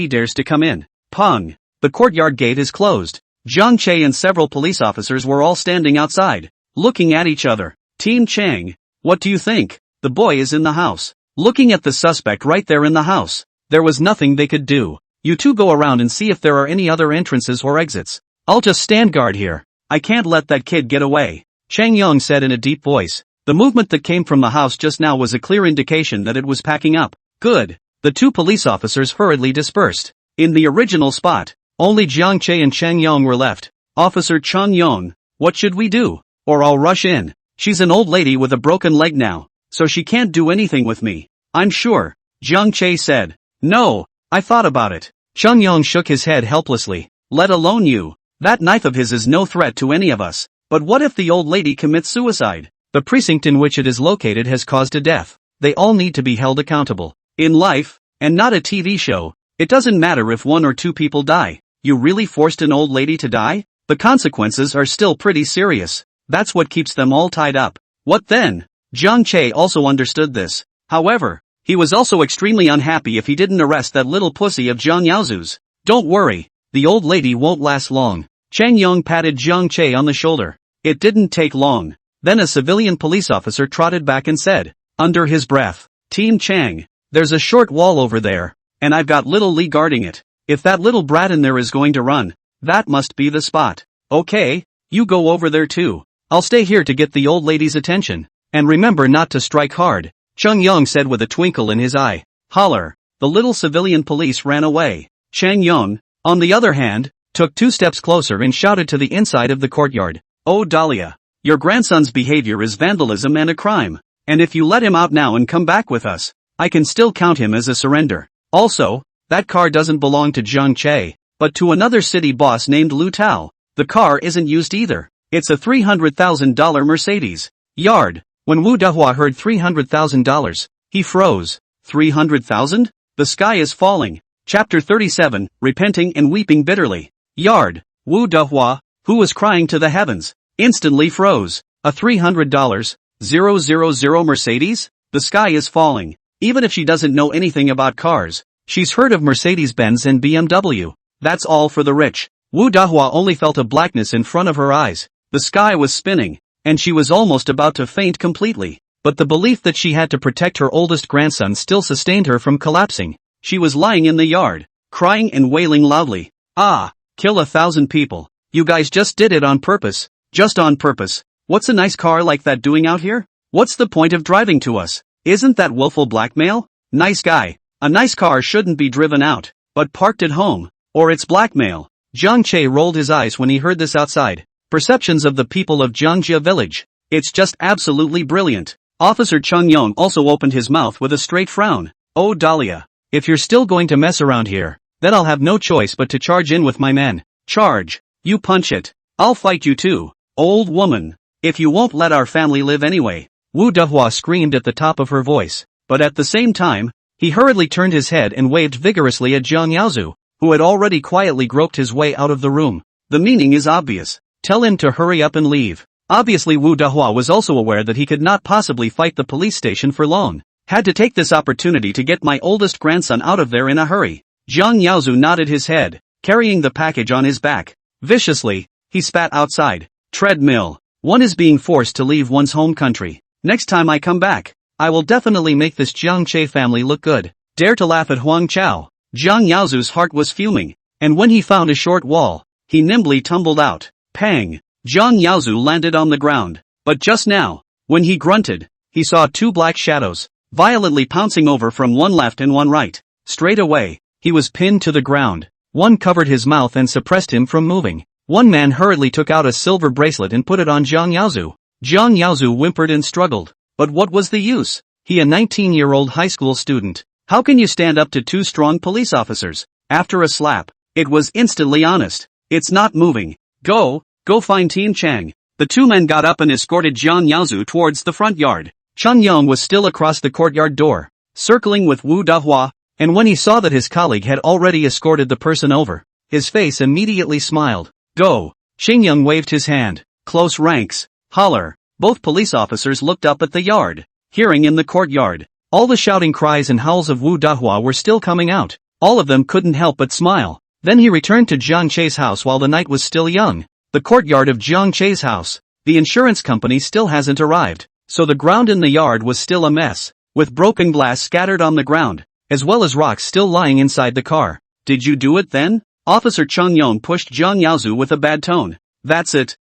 dares to come in. Pung! The courtyard gate is closed. Jiang Che and several police officers were all standing outside, looking at each other. Team Chang, what do you think? The boy is in the house. Looking at the suspect right there in the house. There was nothing they could do. You two go around and see if there are any other entrances or exits. I'll just stand guard here. I can't let that kid get away. Chang Yong said in a deep voice. The movement that came from the house just now was a clear indication that it was packing up. Good. The two police officers hurriedly dispersed. In the original spot, only Jiang Che and Chang Yong were left. Officer Chang Yong, what should we do? Or I'll rush in. She's an old lady with a broken leg now, so she can't do anything with me. I'm sure. Jiang Che said. No, I thought about it. Chung Yong shook his head helplessly. Let alone you. That knife of his is no threat to any of us. But what if the old lady commits suicide? The precinct in which it is located has caused a death. They all need to be held accountable. In life, and not a TV show, it doesn't matter if 1 or 2 people die. You really forced an old lady to die? The consequences are still pretty serious. That's what keeps them all tied up. What then? Jiang Che also understood this. However, he was also extremely unhappy if he didn't arrest that little pussy of Jiang Yaozu's. Don't worry, the old lady won't last long. Chang Yong patted Jiang Che on the shoulder. It didn't take long. Then a civilian police officer trotted back and said, under his breath, Team Chang, there's a short wall over there, and I've got little Lee guarding it. If that little brat in there is going to run, that must be the spot. Okay, you go over there too. I'll stay here to get the old lady's attention. And remember not to strike hard, Chung Yong said with a twinkle in his eye. Holler. The little civilian police ran away. Chang Yong, on the other hand, took 2 steps closer and shouted to the inside of the courtyard. Oh Dahlia, your grandson's behavior is vandalism and a crime. And if you let him out now and come back with us, I can still count him as a surrender. Also, that car doesn't belong to Jiang Che, but to another city boss named Lu Tao. The car isn't used either. It's a $300,000 Mercedes. Yard. When Wu Dahua heard $300,000, he froze. 300,000? The sky is falling. Chapter 37, Repenting and Weeping Bitterly. Yard. Wu Dahua, who was crying to the heavens, instantly froze. A $300,000 Mercedes? The sky is falling. Even if she doesn't know anything about cars, she's heard of Mercedes-Benz and BMW. That's all for the rich. Wu Dahua only felt a blackness in front of her eyes. The sky was spinning, and she was almost about to faint completely. But the belief that she had to protect her oldest grandson still sustained her from collapsing. She was lying in the yard, crying and wailing loudly. Ah, kill 1,000 people. You guys just did it on purpose. Just on purpose. What's a nice car like that doing out here? What's the point of driving to us? Isn't that willful blackmail? Nice guy. A nice car shouldn't be driven out, but parked at home. Or it's blackmail. Jiang Che rolled his eyes when he heard this outside. Perceptions of the people of Jiangjia village. It's just absolutely brilliant. Officer Chung Yong also opened his mouth with a straight frown. Oh Dahlia, if you're still going to mess around here, then I'll have no choice but to charge in with my men. Charge. You punch it. I'll fight you too, old woman. If you won't let our family live anyway. Wu Dahua screamed at the top of her voice, but at the same time, he hurriedly turned his head and waved vigorously at Jiang Yaozu, who had already quietly groped his way out of the room. The meaning is obvious. Tell him to hurry up and leave. Obviously Wu Dahua was also aware that he could not possibly fight the police station for long. Had to take this opportunity to get my oldest grandson out of there in a hurry. Jiang Yaozu nodded his head, carrying the package on his back. Viciously, he spat outside. Treadmill. One is being forced to leave one's home country. Next time I come back, I will definitely make this Jiang Che family look good. Dare to laugh at Huang Chao. Jiang Yaozu's heart was fuming, and when he found a short wall, he nimbly tumbled out. Pang! Jiang Yaozu landed on the ground. But just now, when he grunted, he saw 2 black shadows, violently pouncing over from one left and one right. Straight away, he was pinned to the ground. One covered his mouth and suppressed him from moving. One man hurriedly took out a silver bracelet and put it on Jiang Yaozu. Jiang Yaozu whimpered and struggled. But what was the use? He a 19-year-old high school student. How can you stand up to 2 strong police officers? After a slap, it was instantly honest. It's not moving. Go find Team Chang. The 2 men got up and escorted Jiang Yaozu towards the front yard. Chung Yong was still across the courtyard door, circling with Wu Dahua, and when he saw that his colleague had already escorted the person over, his face immediately smiled. Go! Xingyang waved his hand. Close ranks. Holler. Both police officers looked up at the yard. Hearing in the courtyard, all the shouting cries and howls of Wu Dahua were still coming out. All of them couldn't help but smile. Then he returned to Jiang Che's house while the night was still young. The courtyard of Jiang Che's house. The insurance company still hasn't arrived, so the ground in the yard was still a mess, with broken glass scattered on the ground, as well as rocks still lying inside the car. Did you do it then? Officer Chung Yong pushed Jiang Yaozu with a bad tone. That's it.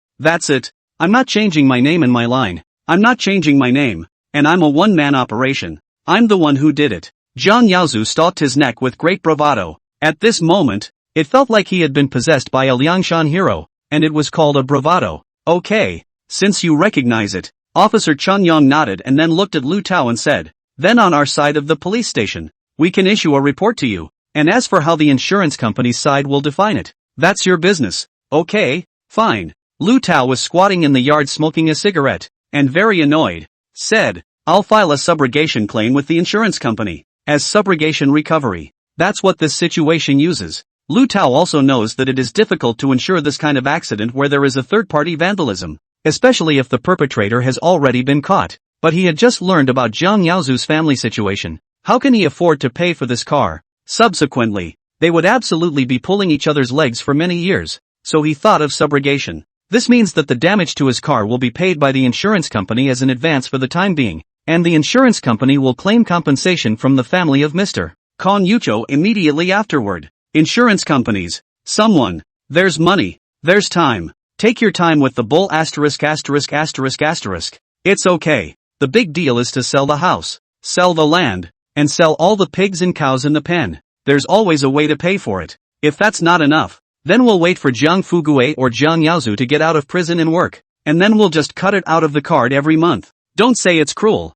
I'm not changing my name in my line. I'm not changing my name. And I'm a one-man operation. I'm the one who did it. Jiang Yaozu stalked his neck with great bravado. At this moment, it felt like he had been possessed by a Liangshan hero, and it was called a bravado. Okay, since you recognize it. Officer Chung Yong nodded and then looked at Lu Tao and said, then on our side of the police station, we can issue a report to you. And as for how the insurance company's side will define it, that's your business. Okay, fine. Lu Tao was squatting in the yard smoking a cigarette, and very annoyed, said, I'll file a subrogation claim with the insurance company, as subrogation recovery. That's what this situation uses. Lu Tao also knows that it is difficult to insure this kind of accident where there is a third-party vandalism, especially if the perpetrator has already been caught. But he had just learned about Zhang Yaozu's family situation. How can he afford to pay for this car? Subsequently, they would absolutely be pulling each other's legs for many years, so he thought of subrogation. This means that the damage to his car will be paid by the insurance company as an advance for the time being, and the insurance company will claim compensation from the family of Mr. Kong Yucho immediately afterward. Insurance companies. Someone. There's money. There's time. Take your time with the bull ********. It's okay. The big deal is to sell the house, sell the land, and sell all the pigs and cows in the pen. There's always a way to pay for it. If that's not enough, then we'll wait for Jiang Fugue or Zhang Yaozu to get out of prison and work, and then we'll just cut it out of the card every month. Don't say it's cruel,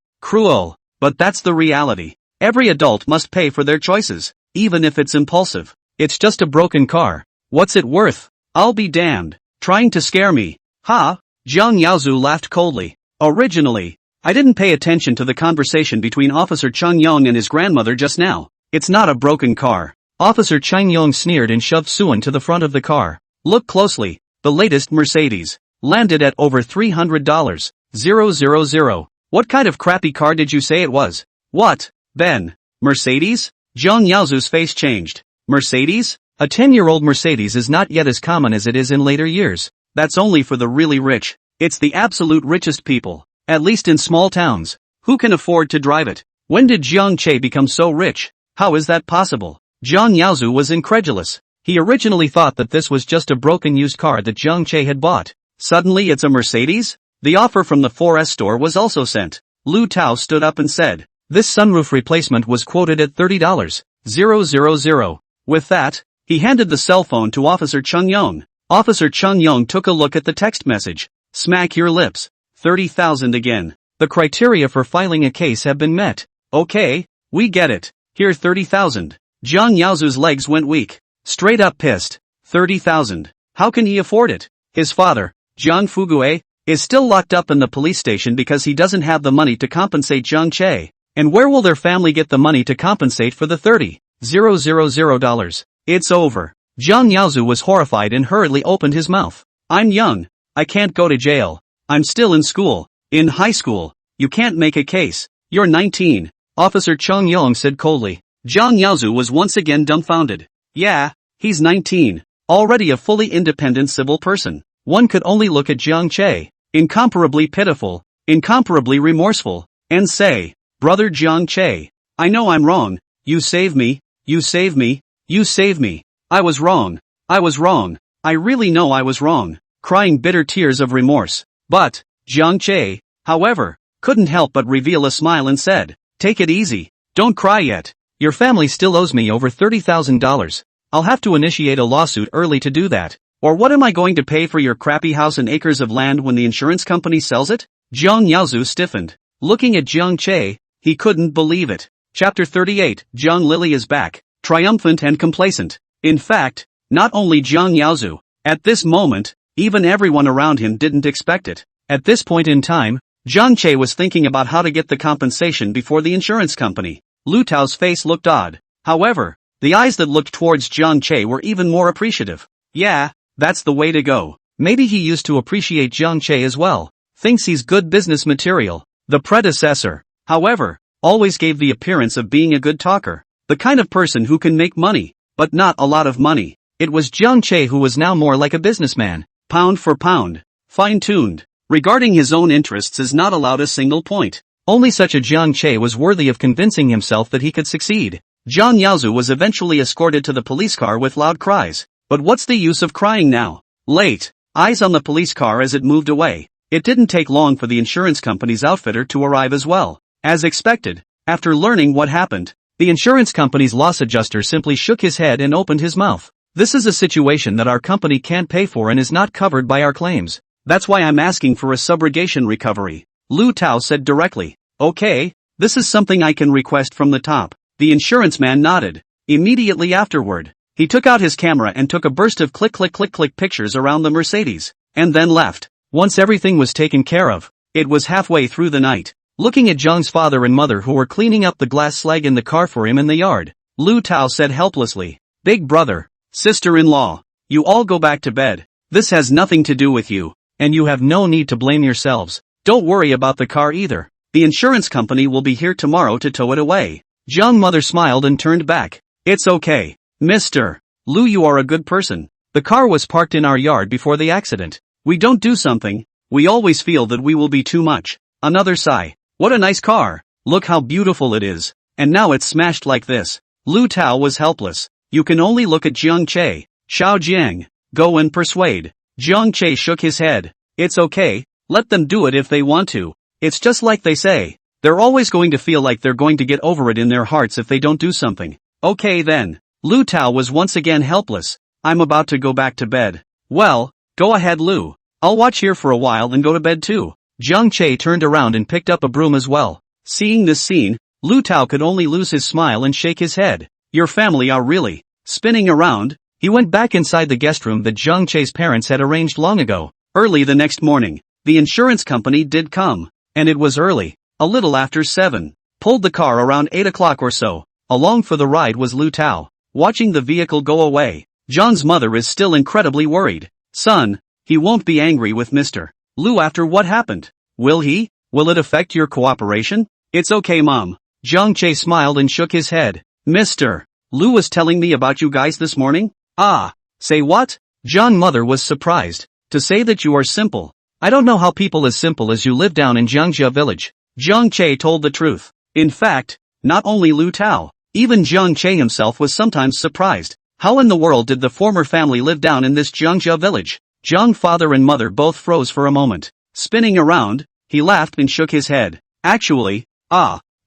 but that's the reality. Every adult must pay for their choices, even if it's impulsive. It's just a broken car. What's it worth? I'll be damned. Trying to scare me. Ha! Zhang Yaozu laughed coldly. Originally, I didn't pay attention to the conversation between Officer Cheng Yong and his grandmother just now. It's not a broken car. Officer Cheng Yong sneered and shoved Suan to the front of the car. Look closely. The latest Mercedes. Landed at over $300. 000. What kind of crappy car did you say it was? What? Ben? Mercedes? Zhang Yaozu's face changed. Mercedes? A 10-year-old Mercedes is not yet as common as it is in later years. That's only for the really rich. It's the absolute richest people, at least in small towns, who can afford to drive it. When did Jiang Che become so rich? How is that possible? Zhang Yaozu was incredulous. He originally thought that this was just a broken used car that Jiang Che had bought. Suddenly it's a Mercedes? The offer from the 4S store was also sent. Lu Tao stood up and said, this sunroof replacement was quoted at $30. 000. With that, he handed the cell phone to Officer Cheng Yong. Officer Cheng Yong took a look at the text message. Smack your lips. 30,000 again. The criteria for filing a case have been met. Okay, we get it. Here 30,000. Zhang Yaozu's legs went weak. Straight up pissed. 30,000. How can he afford it? His father, Jiang Fugue, is still locked up in the police station because he doesn't have the money to compensate Jiang Che. And where will their family get the money to compensate for the $30,000? It's over. Zhang Yaozu was horrified and hurriedly opened his mouth. I'm young. I can't go to jail. I'm still in school. In high school. You can't make a case. You're 19. Officer Cheng Yong said coldly. Zhang Yaozu was once again dumbfounded. Yeah, he's 19. Already a fully independent civil person. One could only look at Jiang Che, incomparably pitiful, incomparably remorseful, and say, Brother Jiang Che, I know I'm wrong. You save me. You save me. You save me. I was wrong. I was wrong. I really know I was wrong. Crying bitter tears of remorse. But, Jiang Che, however, couldn't help but reveal a smile and said, take it easy. Don't cry yet. Your family still owes me over $30,000. I'll have to initiate a lawsuit early to do that. Or what am I going to pay for your crappy house and acres of land when the insurance company sells it? Zhang Yaozu stiffened. Looking at Jiang Che, he couldn't believe it. Chapter 38, Zhang Lily is back, triumphant and complacent. In fact, not only Zhang Yaozu. At this moment, even everyone around him didn't expect it. At this point in time, Jiang Che was thinking about how to get the compensation before the insurance company. Lu Tao's face looked odd. However, the eyes that looked towards Jiang Che were even more appreciative. Yeah, that's the way to go. Maybe he used to appreciate Jiang Che as well. Thinks he's good business material. The predecessor, however, always gave the appearance of being a good talker. The kind of person who can make money, but not a lot of money. It was Jiang Che who was now more like a businessman. Pound for pound. Fine-tuned. Regarding his own interests is not allowed a single point. Only such a Jiang Che was worthy of convincing himself that he could succeed. Zhang Yaozu was eventually escorted to the police car with loud cries. But what's the use of crying now? Late. Eyes on the police car as it moved away. It didn't take long for the insurance company's outfitter to arrive as well. As expected, after learning what happened, the insurance company's loss adjuster simply shook his head and opened his mouth. This is a situation that our company can't pay for and is not covered by our claims. That's why I'm asking for a subrogation recovery. Lu Tao said directly. Okay, this is something I can request from the top. The insurance man nodded. Immediately afterward, he took out his camera and took a burst of click click click click pictures around the Mercedes, and then left. Once everything was taken care of, it was halfway through the night. Looking at Zhang's father and mother who were cleaning up the glass slag in the car for him in the yard, Lu Tao said helplessly, "Big brother, sister-in-law, you all go back to bed. This has nothing to do with you, and you have no need to blame yourselves. Don't worry about the car either. The insurance company will be here tomorrow to tow it away." Zhang mother smiled and turned back. "It's okay, Mr. Lu, you are a good person. The car was parked in our yard before the accident. We don't do something, we always feel that we will be too much." Another sigh. "What a nice car. Look how beautiful it is. And now it's smashed like this." Lu Tao was helpless. "You can only look at Jiang Che. Xiao Jiang, go and persuade." Jiang Che shook his head. "It's okay, let them do it if they want to. It's just like they say. They're always going to feel like they're going to get over it in their hearts if they don't do something." "Okay then." Lu Tao was once again helpless. "I'm about to go back to bed." "Well, go ahead Lu. I'll watch here for a while and go to bed too." Jiang Che turned around and picked up a broom as well. Seeing this scene, Lu Tao could only lose his smile and shake his head. "Your family are really spinning around." He went back inside the guest room that Jiang Che's parents had arranged long ago. Early the next morning, the insurance company did come, and it was early, a little after 7. Pulled the car around 8 o'clock or so. Along for the ride was Lu Tao, watching the vehicle go away. John's mother is still incredibly worried. "Son, he won't be angry with Mr. Lu after what happened, will he? Will it affect your cooperation?" "It's okay Mom." Jiang Che smiled and shook his head. "Mr. Lu was telling me about you guys this morning." "Ah, say what?" John's mother was surprised. "To say that you are simple. I don't know how people as simple as you live down in Jiangjia village." Jiang Che told the truth. In fact, not only Lu Tao, even Jiang Che himself was sometimes surprised. How in the world did the former family live down in this Jiangjia village? Jiang's father and mother both froze for a moment. Spinning around, he laughed and shook his head. "Actually,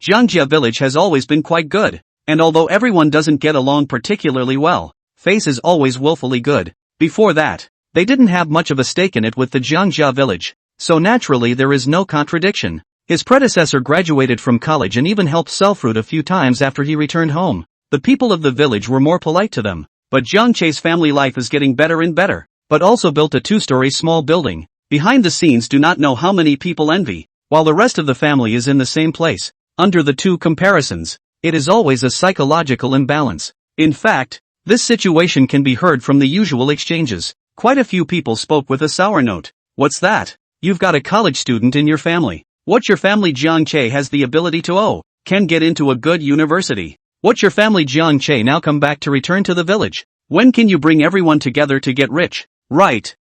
Jiangjia village has always been quite good, and although everyone doesn't get along particularly well, Face is always willfully good. Before that, they didn't have much of a stake in it with the Jiangjia village, so naturally there is no contradiction. His predecessor graduated from college and even helped sell fruit a few times after he returned home. The people of the village were more polite to them, but Jiang Che's family life is getting better and better, but also built a 2-story small building. Behind the scenes do not know how many people envy, while the rest of the family is in the same place. Under the two comparisons, it is always a psychological imbalance. In fact, this situation can be heard from the usual exchanges. Quite a few people spoke with a sour note. "What's that? You've got a college student in your family. What's your family Jiang Che has the ability to can get into a good university. What's your family Jiang Che now come back to return to the village? When can you bring everyone together to get rich?" Right.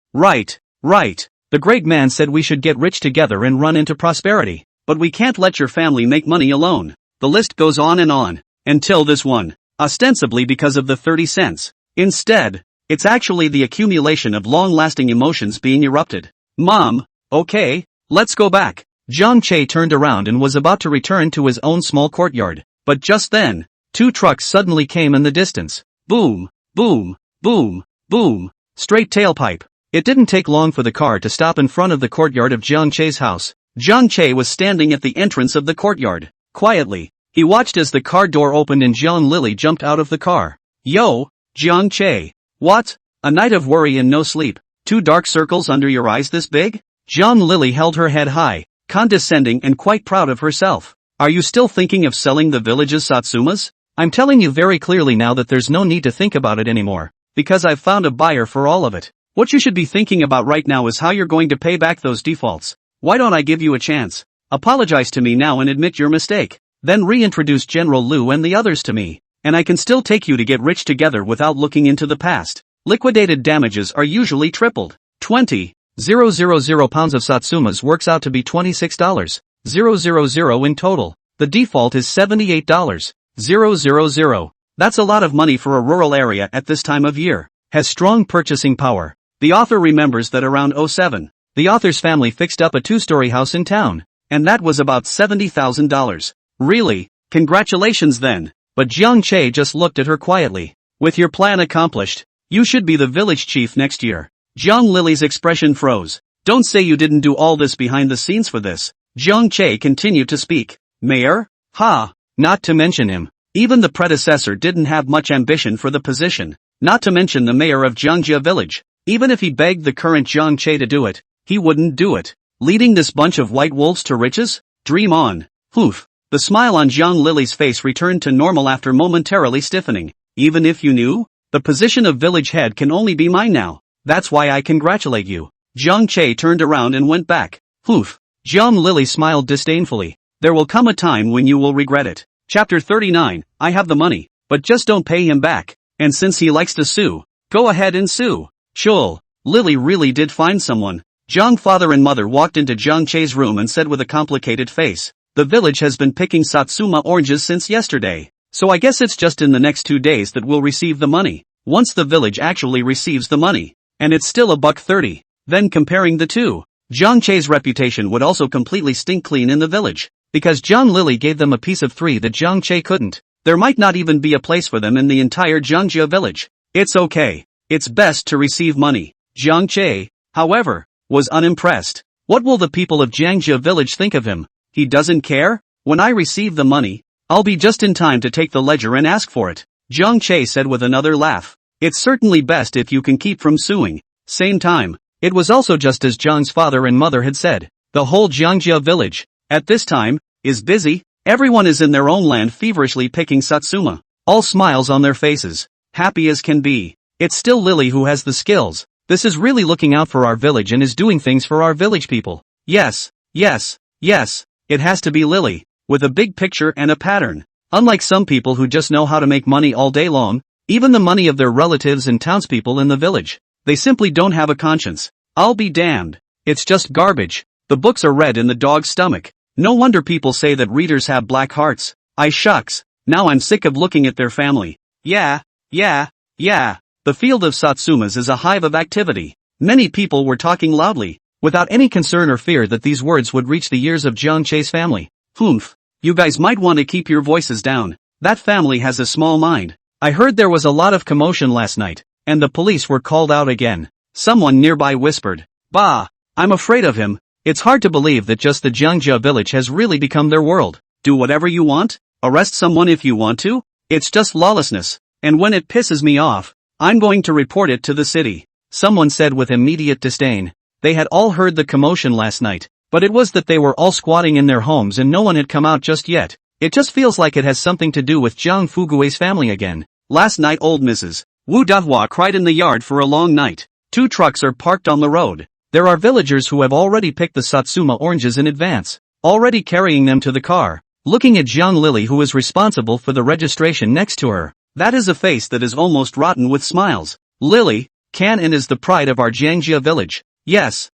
The great man said we should get rich together and run into prosperity. But we can't let your family make money alone. The list goes on, until this one. Ostensibly because of the 30 cents. Instead, it's actually the accumulation of long-lasting emotions being erupted. "Mom, okay, let's go back." Jiang Che turned around and was about to return to his own small courtyard. But just then, 2 trucks suddenly came in the distance. Boom, boom, boom, boom. Straight tailpipe. It didn't take long for the car to stop in front of the courtyard of Jiang Che's house. Jiang Che was standing at the entrance of the courtyard. Quietly, he watched as the car door opened and Jiang Lily jumped out of the car. "Yo, Jiang Che. What? A night of worry and no sleep. 2 dark circles under your eyes this big?" Jiang Lily held her head high, condescending and quite proud of herself. "Are you still thinking of selling the village's Satsumas? I'm telling you very clearly now that there's no need to think about it anymore, because I've found a buyer for all of it. What you should be thinking about right now is how you're going to pay back those defaults. Why don't I give you a chance? Apologize to me now and admit your mistake. Then reintroduce General Lu and the others to me, and I can still take you to get rich together without looking into the past. Liquidated damages are usually tripled. 20,000 pounds of Satsumas works out to be $26,000 in total. The default is $78,000. That's a lot of money for a rural area at this time of year. Has strong purchasing power. The author remembers that around 07, the author's family fixed up a 2-story house in town, and that was about $70,000. Really? Congratulations then. But Jiang Che just looked at her quietly. With your plan accomplished, you should be the village chief next year. Jiang Lily's expression froze. Don't say you didn't do all this behind the scenes for this. Jiang Che continued to speak. Mayor? Ha! Not to mention him. Even the predecessor didn't have much ambition for the position, not to mention the mayor of Jiangjia village. Even if he begged the current Jiang Che to do it, he wouldn't do it. Leading this bunch of white wolves to riches? Dream on. Poof. The smile on Jiang Lily's face returned to normal after momentarily stiffening. Even if you knew? The position of village head can only be mine now. That's why I congratulate you. Jiang Che turned around and went back. Poof. Jiang Lily smiled disdainfully. There will come a time when you will regret it. Chapter 39, I have the money, but just don't pay him back. And since he likes to sue, go ahead and sue. Chul. Lily really did find someone. Jiang father and mother walked into Jiang Che's room and said with a complicated face, the village has been picking Satsuma oranges since yesterday. So I guess it's just in the next 2 days that we'll receive the money. Once the village actually receives the money. And it's still $1.30. Then comparing the two, Jiang Che's reputation would also completely stink clean in the village. Because Jiang Lily gave them a piece of 3 that Jiang Che couldn't. There might not even be a place for them in the entire Jiangjia village. It's okay. It's best to receive money. Jiang Che, however, was unimpressed. What will the people of Jiangjia village think of him? He doesn't care? When I receive the money, I'll be just in time to take the ledger and ask for it. Jiang Che said with another laugh. It's certainly best if you can keep from suing. Same time, it was also just as Jiang's father and mother had said. The whole Jiangjia village, at this time, is busy. Everyone is in their own land feverishly picking Satsuma. All smiles on their faces. Happy as can be. It's still Lily who has the skills. This is really looking out for our village and is doing things for our village people. Yes, yes, yes. It has to be Lily. With a big picture and a pattern. Unlike some people who just know how to make money all day long, even the money of their relatives and townspeople in the village. They simply don't have a conscience. I'll be damned. It's just garbage. The books are read in the dog's stomach. No wonder people say that readers have black hearts. I shucks. Now I'm sick of looking at their family. Yeah. The field of Satsumas is a hive of activity. Many people were talking loudly, without any concern or fear that these words would reach the ears of Jiang Che's family. Humph. You guys might want to keep your voices down. That family has a small mind. I heard there was a lot of commotion last night, and the police were called out again. Someone nearby whispered. Bah, I'm afraid of him. It's hard to believe that just the Jiangjia village has really become their world. Do whatever you want? Arrest someone if you want to? It's just lawlessness. And when it pisses me off, I'm going to report it to the city. Someone said with immediate disdain. They had all heard the commotion last night, but it was that they were all squatting in their homes and no one had come out just yet. It just feels like it has something to do with Jiang Fugui's family again. Last night old Mrs. Wu Dahua cried in the yard for a long night. 2 trucks are parked on the road. There are villagers who have already picked the Satsuma oranges in advance, already carrying them to the car. Looking at Jiang Lily who is responsible for the registration next to her, that is a face that is almost rotten with smiles. Lily, can and is the pride of our Jiangjia village. Yes,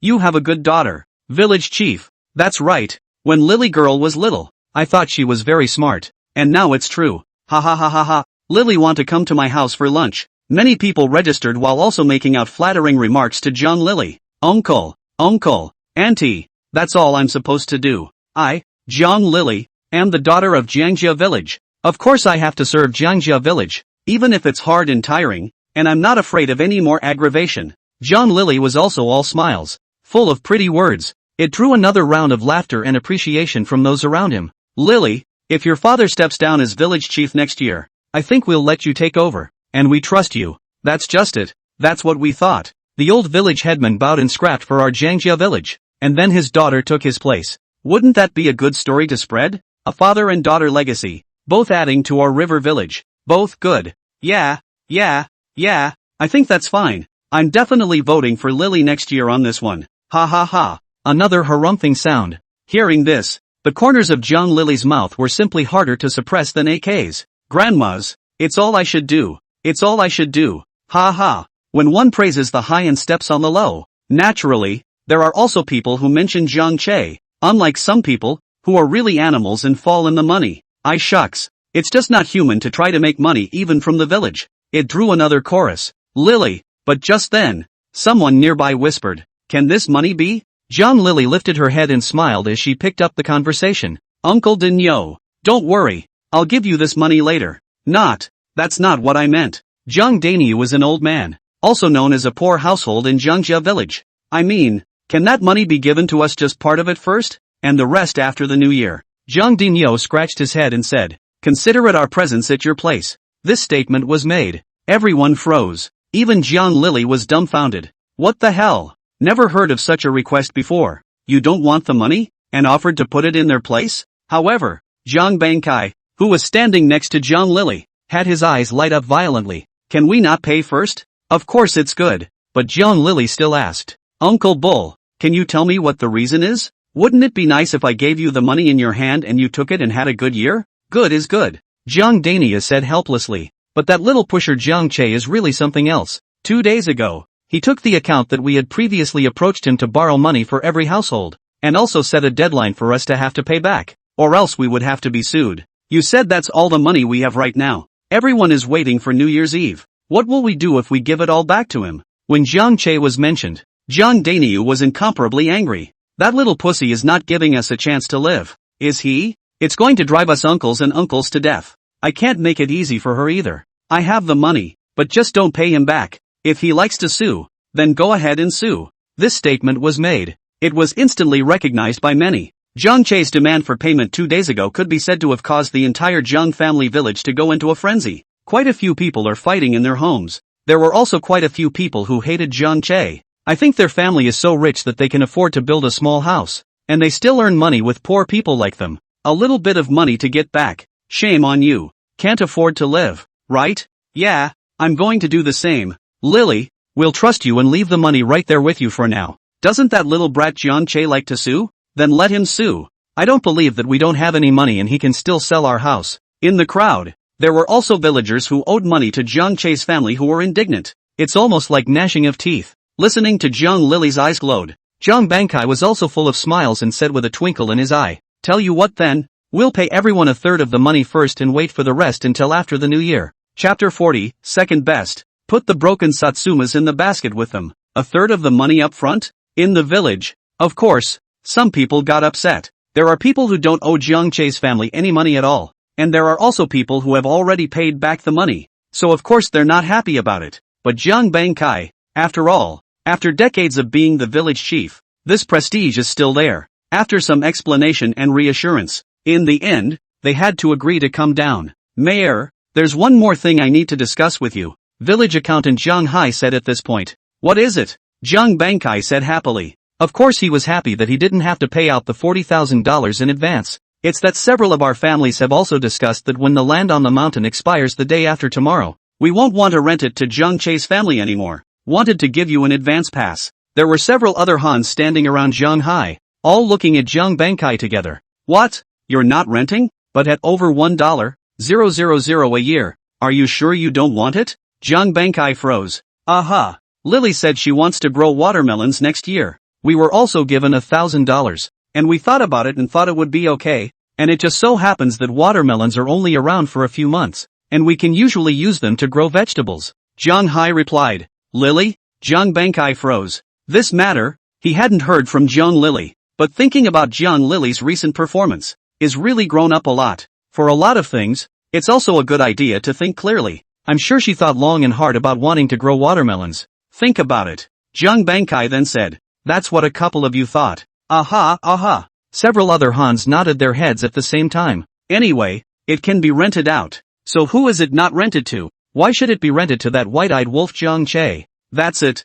you have a good daughter. Village chief, that's right. When Lily girl was little, I thought she was very smart. And now it's true. Ha ha ha ha ha. Lily want to come to my house for lunch. Many people registered while also making out flattering remarks to Jiang Lily. Uncle, auntie, that's all I'm supposed to do. I, Jiang Lily, am the daughter of Jiangjia village. Of course I have to serve Jiangjia village, even if it's hard and tiring, and I'm not afraid of any more aggravation. Jiang Lily was also all smiles, full of pretty words. It drew another round of laughter and appreciation from those around him. Lily, if your father steps down as village chief next year, I think we'll let you take over. And we trust you. That's just it. That's what we thought. The old village headman bowed and scrapped for our Jiangjia village, and then his daughter took his place. Wouldn't that be a good story to spread? A father and daughter legacy, both adding to our river village. Both good. Yeah, I think that's fine. I'm definitely voting for Lily next year on this one. Ha ha ha. Another harumphing sound. Hearing this, the corners of Jiang Lily's mouth were simply harder to suppress than AK's. Grandma's. It's all I should do. It's all I should do. Ha ha. When one praises the high and steps on the low, naturally, there are also people who mention Jiang Che, unlike some people, who are really animals and fall in the money. I shucks. It's just not human to try to make money even from the village. It drew another chorus. Lily. But just then, someone nearby whispered, can this money be? Jiang Lily lifted her head and smiled as she picked up the conversation. Uncle Dinyo. Don't worry. I'll give you this money later. That's not what I meant. Jiang Danyu was an old man, also known as a poor household in Jiangjia village. I mean, can that money be given to us just part of it first, and the rest after the new year? Zhang Dinyo scratched his head and said, "Consider it our presence at your place." This statement was made. Everyone froze. Even Jiang Lily was dumbfounded. What the hell? Never heard of such a request before. You don't want the money? And offered to put it in their place? However, Zhang Bangkai, who was standing next to Jiang Lily, had his eyes light up violently. Can we not pay first? Of course it's good. But Jiang Lily still asked, Uncle Bull, can you tell me what the reason is? Wouldn't it be nice if I gave you the money in your hand and you took it and had a good year? Good is good. Jiang Dania said helplessly. But that little pusher Jiang Che is really something else. 2 days ago, he took the account that we had previously approached him to borrow money for every household, and also set a deadline for us to have to pay back, or else we would have to be sued. You said that's all the money we have right now. Everyone is waiting for New Year's Eve. What will we do if we give it all back to him? When Jiang Che was mentioned, Jiang Daniu was incomparably angry. That little pussy is not giving us a chance to live, is he? It's going to drive us uncles and uncles to death. I can't make it easy for her either. I have the money, but just don't pay him back. If he likes to sue, then go ahead and sue. This statement was made. It was instantly recognized by many. Jiang Che's demand for payment 2 days ago could be said to have caused the entire Jiang family village to go into a frenzy. Quite a few people are fighting in their homes. There were also quite a few people who hated Jiang Che. I think their family is so rich that they can afford to build a small house, and they still earn money with poor people like them. A little bit of money to get back. Shame on you. Can't afford to live, right? Yeah, I'm going to do the same. Lily, we'll trust you and leave the money right there with you for now. Doesn't that little brat Jiang Che like to sue? Then let him sue. I don't believe that we don't have any money and he can still sell our house. In the crowd, there were also villagers who owed money to Jiang Che's family who were indignant. It's almost like gnashing of teeth. Listening to Jiang Lily's eyes glowed. Jiang Bangkai was also full of smiles and said with a twinkle in his eye, Tell you what then, we'll pay everyone a third of the money first and wait for the rest until after the new year. Chapter 40, Second Best. Put the broken Satsumas in the basket with them. A third of the money up front? In the village. Of course, some people got upset. There are people who don't owe Jiang Che's family any money at all. And there are also people who have already paid back the money. So of course they're not happy about it. But Jiang Bangkai, after all, after decades of being the village chief, this prestige is still there. After some explanation and reassurance, in the end, they had to agree to come down. Mayor, there's one more thing I need to discuss with you, village accountant Zhang Hai said at this point. What is it? Zhang Bangkai said happily. Of course he was happy that he didn't have to pay out the $40,000 in advance. It's that several of our families have also discussed that when the land on the mountain expires the day after tomorrow, we won't want to rent it to Jiang Che's family anymore. Wanted to give you an advance pass. There were several other Hans standing around Zhang Hai, all looking at Zhang Bangkai together. What? You're not renting? But at over $1,000 a year, are you sure you don't want it? Zhang Bangkai froze. Aha. Lily said she wants to grow watermelons next year. We were also given $1,000, and we thought about it and thought it would be okay, and it just so happens that watermelons are only around for a few months, and we can usually use them to grow vegetables. Zhang Hai replied. Lily? Zhang Bangkai froze. This matter, he hadn't heard from Jiang Lily, but thinking about Jiang Lily's recent performance, is really grown up a lot. For a lot of things, it's also a good idea to think clearly. I'm sure she thought long and hard about wanting to grow watermelons. Think about it. Jiang Bangkai then said. That's what a couple of you thought. Aha, aha. Several other Hans nodded their heads at the same time. Anyway, it can be rented out. So who is it not rented to? Why should it be rented to that white-eyed wolf Jiang Che? That's it.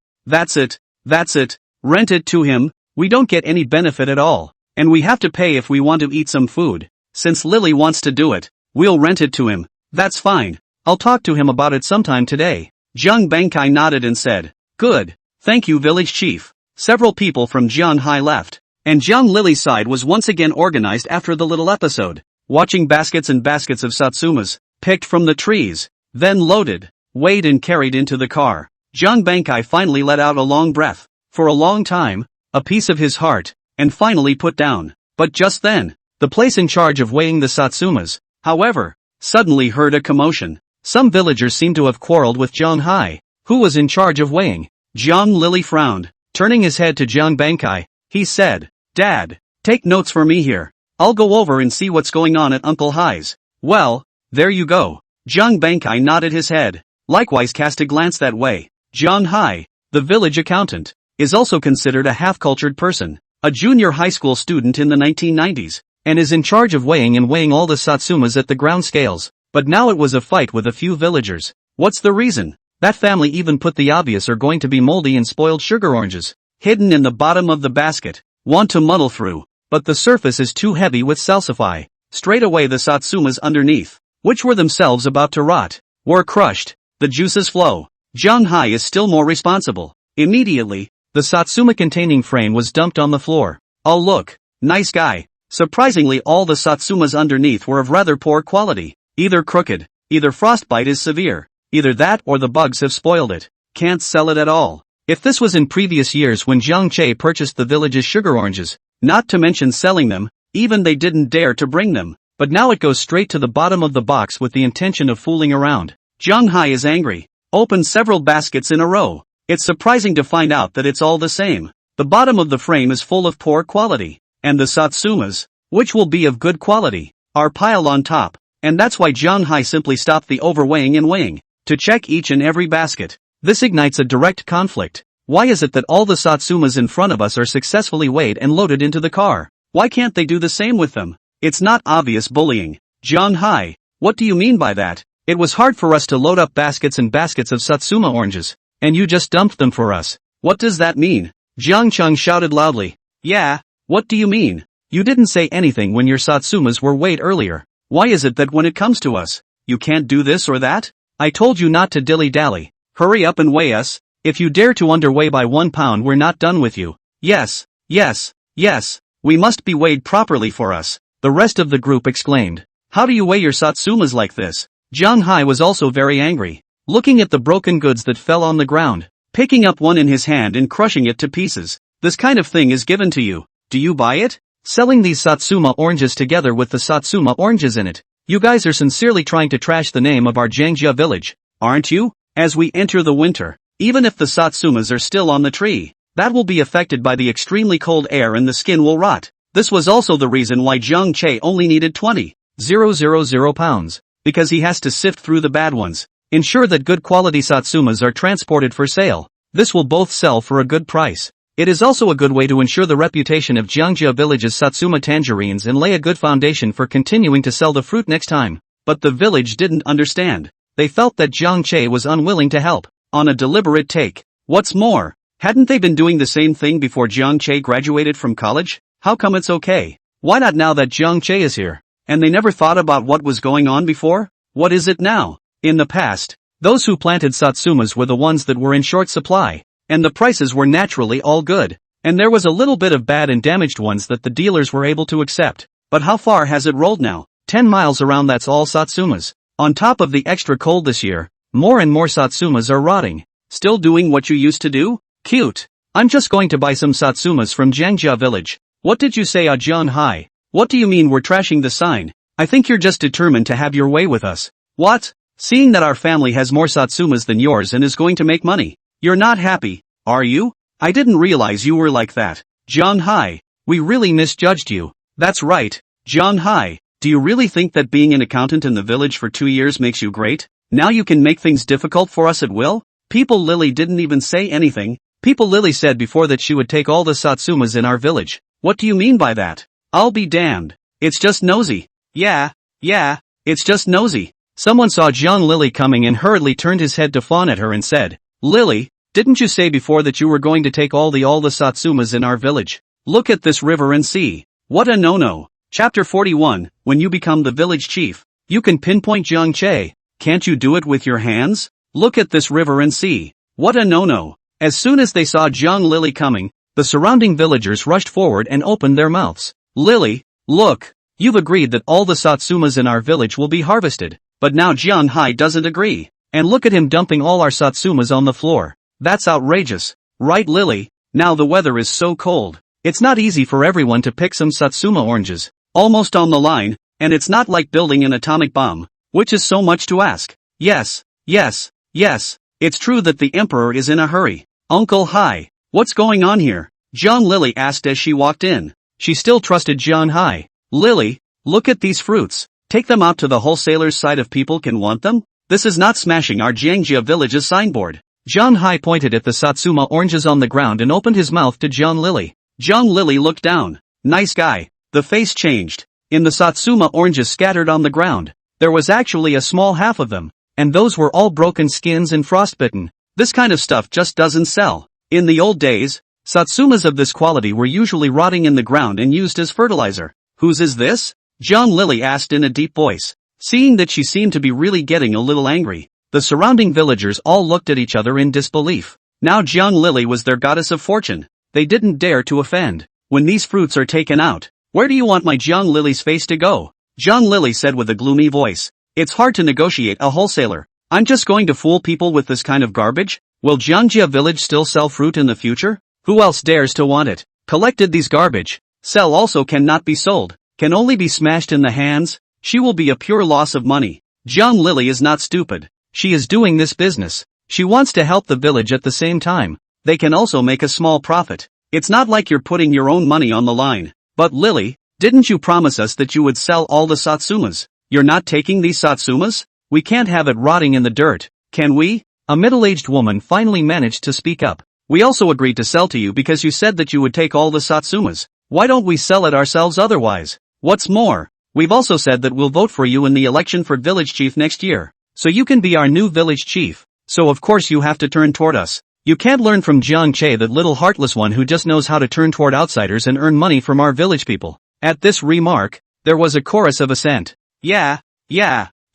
Rent it to him. We don't get any benefit at all. And we have to pay if we want to eat some food. Since Lily wants to do it, we'll rent it to him. That's fine. I'll talk to him about it sometime today. Jiang Bangkai nodded and said, Good. Thank you, village chief. Several people from Jiang Hai left. And Jiang Lily's side was once again organized after the little episode. Watching baskets and baskets of Satsumas, picked from the trees, then loaded, weighed and carried into the car. Jiang Bangkai finally let out a long breath. For a long time, a piece of his heart, and finally put down. But just then, the place in charge of weighing the Satsumas, however, suddenly heard a commotion. Some villagers seemed to have quarreled with Jiang Hai, who was in charge of weighing. Jiang Lily frowned. Turning his head to Jiang Bangkai, he said, Dad, take notes for me here. I'll go over and see what's going on at Uncle Hai's. Well, there you go. Jiang Bangkai nodded his head, likewise cast a glance that way. Jiang Hai, the village accountant, is also considered a half-cultured person, a junior high school student in the 1990s. and is in charge of weighing all the Satsumas at the ground scales. But now it was a fight with a few villagers. What's the reason? That family even put the obvious are going to be moldy and spoiled sugar oranges, hidden in the bottom of the basket. Want to muddle through, but the surface is too heavy with salsify. Straight away the Satsumas underneath, which were themselves about to rot, were crushed. The juices flow. Jiang Hai is still more responsible. Immediately, the Satsuma containing frame was dumped on the floor. Oh look, nice guy. Surprisingly all the Satsumas underneath were of rather poor quality. Either crooked, either frostbite is severe, either that or the bugs have spoiled it. Can't sell it at all. If this was in previous years when Jiang Che purchased the village's sugar oranges, not to mention selling them, even they didn't dare to bring them. But now it goes straight to the bottom of the box with the intention of fooling around. Jiang Hai is angry. Opened several baskets in a row. It's surprising to find out that it's all the same. The bottom of the frame is full of poor quality. And the Satsumas, which will be of good quality, are piled on top. And that's why Jiang Hai simply stopped the overweighing and weighing, to check each and every basket. This ignites a direct conflict. Why is it that all the Satsumas in front of us are successfully weighed and loaded into the car? Why can't they do the same with them? It's not obvious bullying. Jiang Hai, what do you mean by that? It was hard for us to load up baskets and baskets of Satsuma oranges, and you just dumped them for us. What does that mean? Jiang Cheng shouted loudly. Yeah, what do you mean? You didn't say anything when your Satsumas were weighed earlier. Why is it that when it comes to us, you can't do this or that? I told you not to dilly-dally. Hurry up and weigh us. If you dare to underweigh by 1 pound we're not done with you. Yes, yes, yes, we must be weighed properly for us. The rest of the group exclaimed. How do you weigh your Satsumas like this? Jiang Hai was also very angry, looking at the broken goods that fell on the ground, picking up one in his hand and crushing it to pieces. This kind of thing is given to you. Do you buy it? Selling these Satsuma oranges together with the Satsuma oranges in it. You guys are sincerely trying to trash the name of our Jiangjia village, aren't you? As we enter the winter, even if the Satsumas are still on the tree, that will be affected by the extremely cold air and the skin will rot. This was also the reason why Jiang Che only needed 20,000 pounds, because he has to sift through the bad ones, ensure that good quality Satsumas are transported for sale. This will both sell for a good price. It is also a good way to ensure the reputation of Jiangjia village's Satsuma tangerines and lay a good foundation for continuing to sell the fruit next time. But the village didn't understand. They felt that Jiang Che was unwilling to help, on a deliberate take. What's more, hadn't they been doing the same thing before Jiang Che graduated from college? How come it's okay? Why not now that Jiang Che is here? And they never thought about what was going on before? What is it now? In the past, those who planted Satsumas were the ones that were in short supply, and the prices were naturally all good, and there was a little bit of bad and damaged ones that the dealers were able to accept. But how far has it rolled now? 10 miles around, that's all Satsumas. On top of the extra cold this year, more and more Satsumas are rotting. Still doing what you used to do? Cute. I'm just going to buy some Satsumas from Jiangjia village. What did you say, Jiang Hai? What do you mean we're trashing the sign? I think you're just determined to have your way with us. What? Seeing that our family has more Satsumas than yours and is going to make money, you're not happy, are you? I didn't realize you were like that. Jiang Hai, we really misjudged you. That's right, Jiang Hai. Do you really think that being an accountant in the village for 2 years makes you great? Now you can make things difficult for us at will? People Lily didn't even say anything. People Lily said before that she would take all the Satsumas in our village. What do you mean by that? I'll be damned. It's just nosy. Yeah, it's just nosy. Someone saw Jiang Lily coming and hurriedly turned his head to fawn at her and said, Lily, didn't you say before that you were going to take all the Satsumas in our village? Look at this river and see. What a no-no. Chapter 41, when you become the village chief, you can pinpoint Jiang Che. Can't you do it with your hands? Look at this river and see. What a no-no. As soon as they saw Jiang Lily coming, the surrounding villagers rushed forward and opened their mouths. Lily, look, you've agreed that all the Satsumas in our village will be harvested, but now Jiang Hai doesn't agree. And look at him dumping all our Satsumas on the floor. That's outrageous. Right, Lily? Now the weather is so cold. It's not easy for everyone to pick some Satsuma oranges. Almost on the line, and it's not like building an atomic bomb, which is so much to ask. Yes, it's true that the emperor is in a hurry. Uncle Hai, what's going on here? Jiang Lily asked as she walked in. She still trusted Jiang Hai. Lily, look at these fruits. Take them out to the wholesaler's side if people can want them. This is not smashing our Jiangjia village's signboard. Jiang Hai pointed at the Satsuma oranges on the ground and opened his mouth to Jiang Lily. Jiang Lily looked down. Nice guy. The face changed. in the Satsuma oranges scattered on the ground. There was actually a small half of them, and those were all broken skins and frostbitten. This kind of stuff just doesn't sell. In the old days, Satsumas of this quality were usually rotting in the ground and used as fertilizer. Whose is this? Zhang Lily asked in a deep voice. Seeing that she seemed to be really getting a little angry, the surrounding villagers all looked at each other in disbelief. Now Zhang Lily was their goddess of fortune. They didn't dare to offend. When these fruits are taken out, where do you want my Zhang Lily's face to go? Zhang Lily said with a gloomy voice. It's hard to negotiate a wholesaler. I'm just going to fool people with this kind of garbage? Will Jiangjia village still sell fruit in the future? Who else dares to want it? Collected these garbage. Sell also cannot be sold, can only be smashed in the hands. She will be a pure loss of money. Zhang Lily is not stupid. She is doing this business. She wants to help the village at the same time. They can also make a small profit. It's not like you're putting your own money on the line. But Lily, didn't you promise us that you would sell all the Satsumas? You're not taking these Satsumas? We can't have it rotting in the dirt, can we? A middle-aged woman finally managed to speak up. We also agreed to sell to you because you said that you would take all the Satsumas. Why don't we sell it ourselves otherwise? What's more, we've also said that we'll vote for you in the election for village chief next year. So you can be our new village chief. So of course you have to turn toward us. You can't learn from Jiang Che, that little heartless one who just knows how to turn toward outsiders and earn money from our village people. At this remark, there was a chorus of assent. Yeah,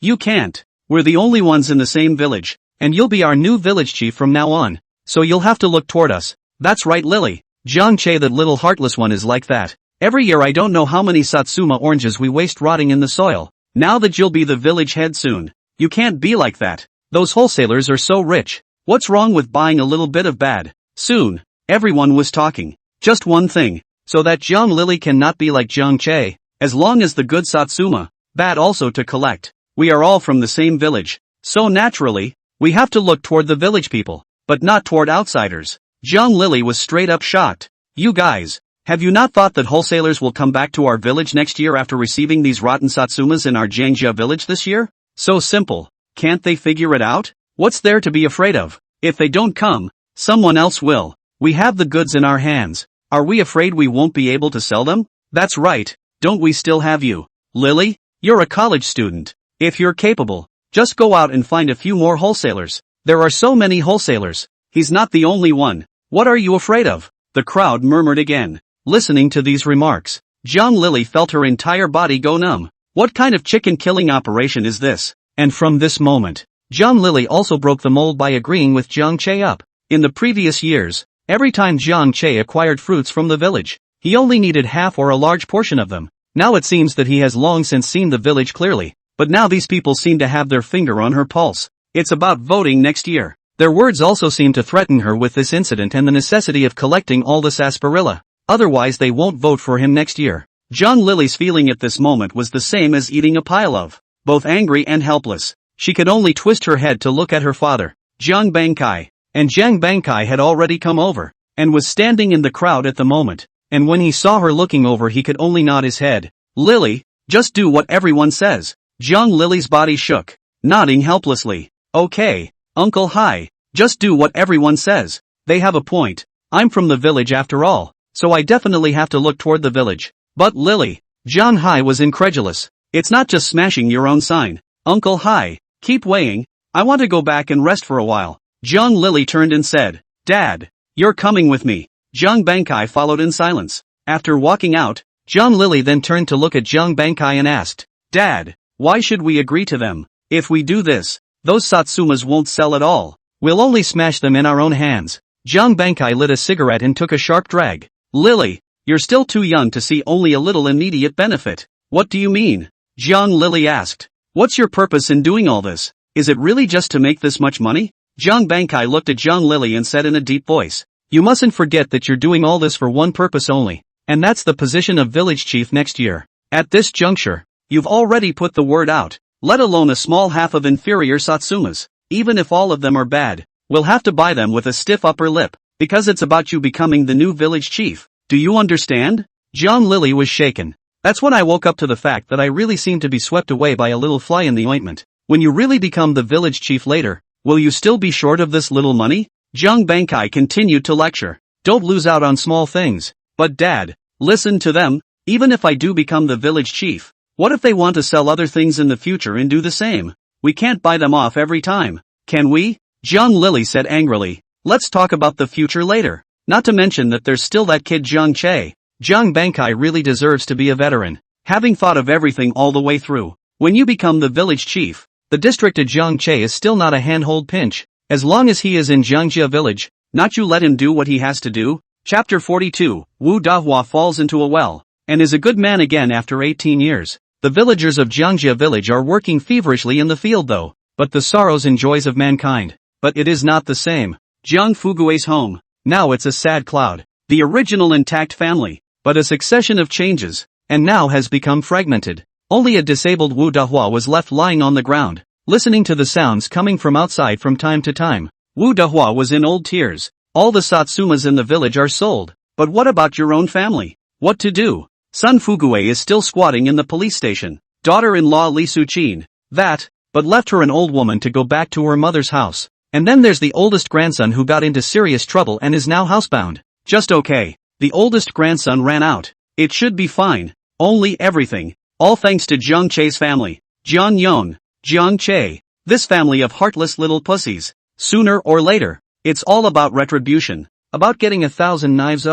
you can't. We're the only ones in the same village, and you'll be our new village chief from now on. So you'll have to look toward us. That's right, Lily. Jiang Che, that little heartless one, is like that. Every year I don't know how many Satsuma oranges we waste rotting in the soil. Now that you'll be the village head soon, you can't be like that. Those wholesalers are so rich. What's wrong with buying a little bit of bad? Soon, everyone was talking. Just one thing, so that Jiang Lily cannot be like Jiang Che, as long as the good Satsuma, bad also to collect. We are all from the same village, so naturally, we have to look toward the village people, but not toward outsiders. Jiang Lily was straight up shocked. You guys, have you not thought that wholesalers will come back to our village next year after receiving these rotten Satsumas in our Jiangjia village this year? So simple, can't they figure it out? What's there to be afraid of? If they don't come, someone else will. We have the goods in our hands. Are we afraid we won't be able to sell them? That's right, don't we still have you? Lily, you're a college student. If you're capable, just go out and find a few more wholesalers. There are so many wholesalers. He's not the only one. What are you afraid of? The crowd murmured again. Listening to these remarks, Jiang Lily felt her entire body go numb. What kind of chicken killing operation is this? And from this moment, Jiang Lily also broke the mold by agreeing with Jiang Che up. In the previous years, every time Jiang Che acquired fruits from the village, he only needed half or a large portion of them. Now it seems that he has long since seen the village clearly, but now these people seem to have their finger on her pulse. It's about voting next year. Their words also seem to threaten her with this incident and the necessity of collecting all the sarsaparilla. Otherwise they won't vote for him next year. Jiang Lily's feeling at this moment was the same as eating a pile of, both angry and helpless. She could only twist her head to look at her father, Jiang Bangkai. And Jiang Bangkai had already come over, and was standing in the crowd at the moment. And when he saw her looking over, he could only nod his head. Lily, just do what everyone says. Jiang Lily's body shook, nodding helplessly. Okay, Uncle Hai, just do what everyone says. They have a point. I'm from the village after all, so I definitely have to look toward the village. But Lily, Jiang Hai was incredulous. It's not just smashing your own sign. Uncle Hai, keep weighing. I want to go back and rest for a while. Jiang Lily turned and said, Dad, you're coming with me. Jiang Bangkai followed in silence. After walking out, Jiang Lily then turned to look at Jiang Bangkai and asked, Dad, why should we agree to them? If we do this, those Satsumas won't sell at all. We'll only smash them in our own hands. Jiang Bangkai lit a cigarette and took a sharp drag. Lily, you're still too young to see only a little immediate benefit. What do you mean? Jiang Lily asked. What's your purpose in doing all this? Is it really just to make this much money? Jiang Bangkai looked at Jiang Lily and said in a deep voice, You mustn't forget that you're doing all this for one purpose only, and that's the position of village chief next year. At this juncture, you've already put the word out, let alone a small half of inferior Satsumas. Even if all of them are bad, we'll have to buy them with a stiff upper lip, because it's about you becoming the new village chief. Do you understand? Jiang Lily was shaken. That's when I woke up to the fact that I really seem to be swept away by a little fly in the ointment. When you really become the village chief later, will you still be short of this little money? Jiang Bangkai continued to lecture. Don't lose out on small things. But Dad, listen to them. Even if I do become the village chief, what if they want to sell other things in the future and do the same? We can't buy them off every time, can we? Jiang Lily said angrily. Let's talk about the future later. Not to mention that there's still that kid Jiang Che. Jiang Bankai really deserves to be a veteran, having thought of everything all the way through. When you become the village chief, the district of Jiang Che is still not a handhold pinch. As long as he is in Jiangjia village, not you let him do what he has to do. Chapter 42, Wu Dahua falls into a well, and is a good man again after 18 years. The villagers of Jiangjia village are working feverishly in the field though, but the sorrows and joys of mankind. But it is not the same. Jiang Fugui's home, now it's a sad cloud. The original intact family, but a succession of changes, and now has become fragmented. Only a disabled Wu Dahua was left lying on the ground, listening to the sounds coming from outside from time to time. Wu Dahua was in old tears. All the Satsumas in the village are sold, but what about your own family? What to do? Son Fugui is still squatting in the police station. Daughter-in-law Li Suqin, but left her an old woman to go back to her mother's house. And then there's the oldest grandson who got into serious trouble and is now housebound. Just okay. The oldest grandson ran out. It should be fine. Only everything. All thanks to Jiang Che's family. Jiang Yong, Jiang Che. This family of heartless little pussies. Sooner or later, it's all about retribution. About getting 1,000 knives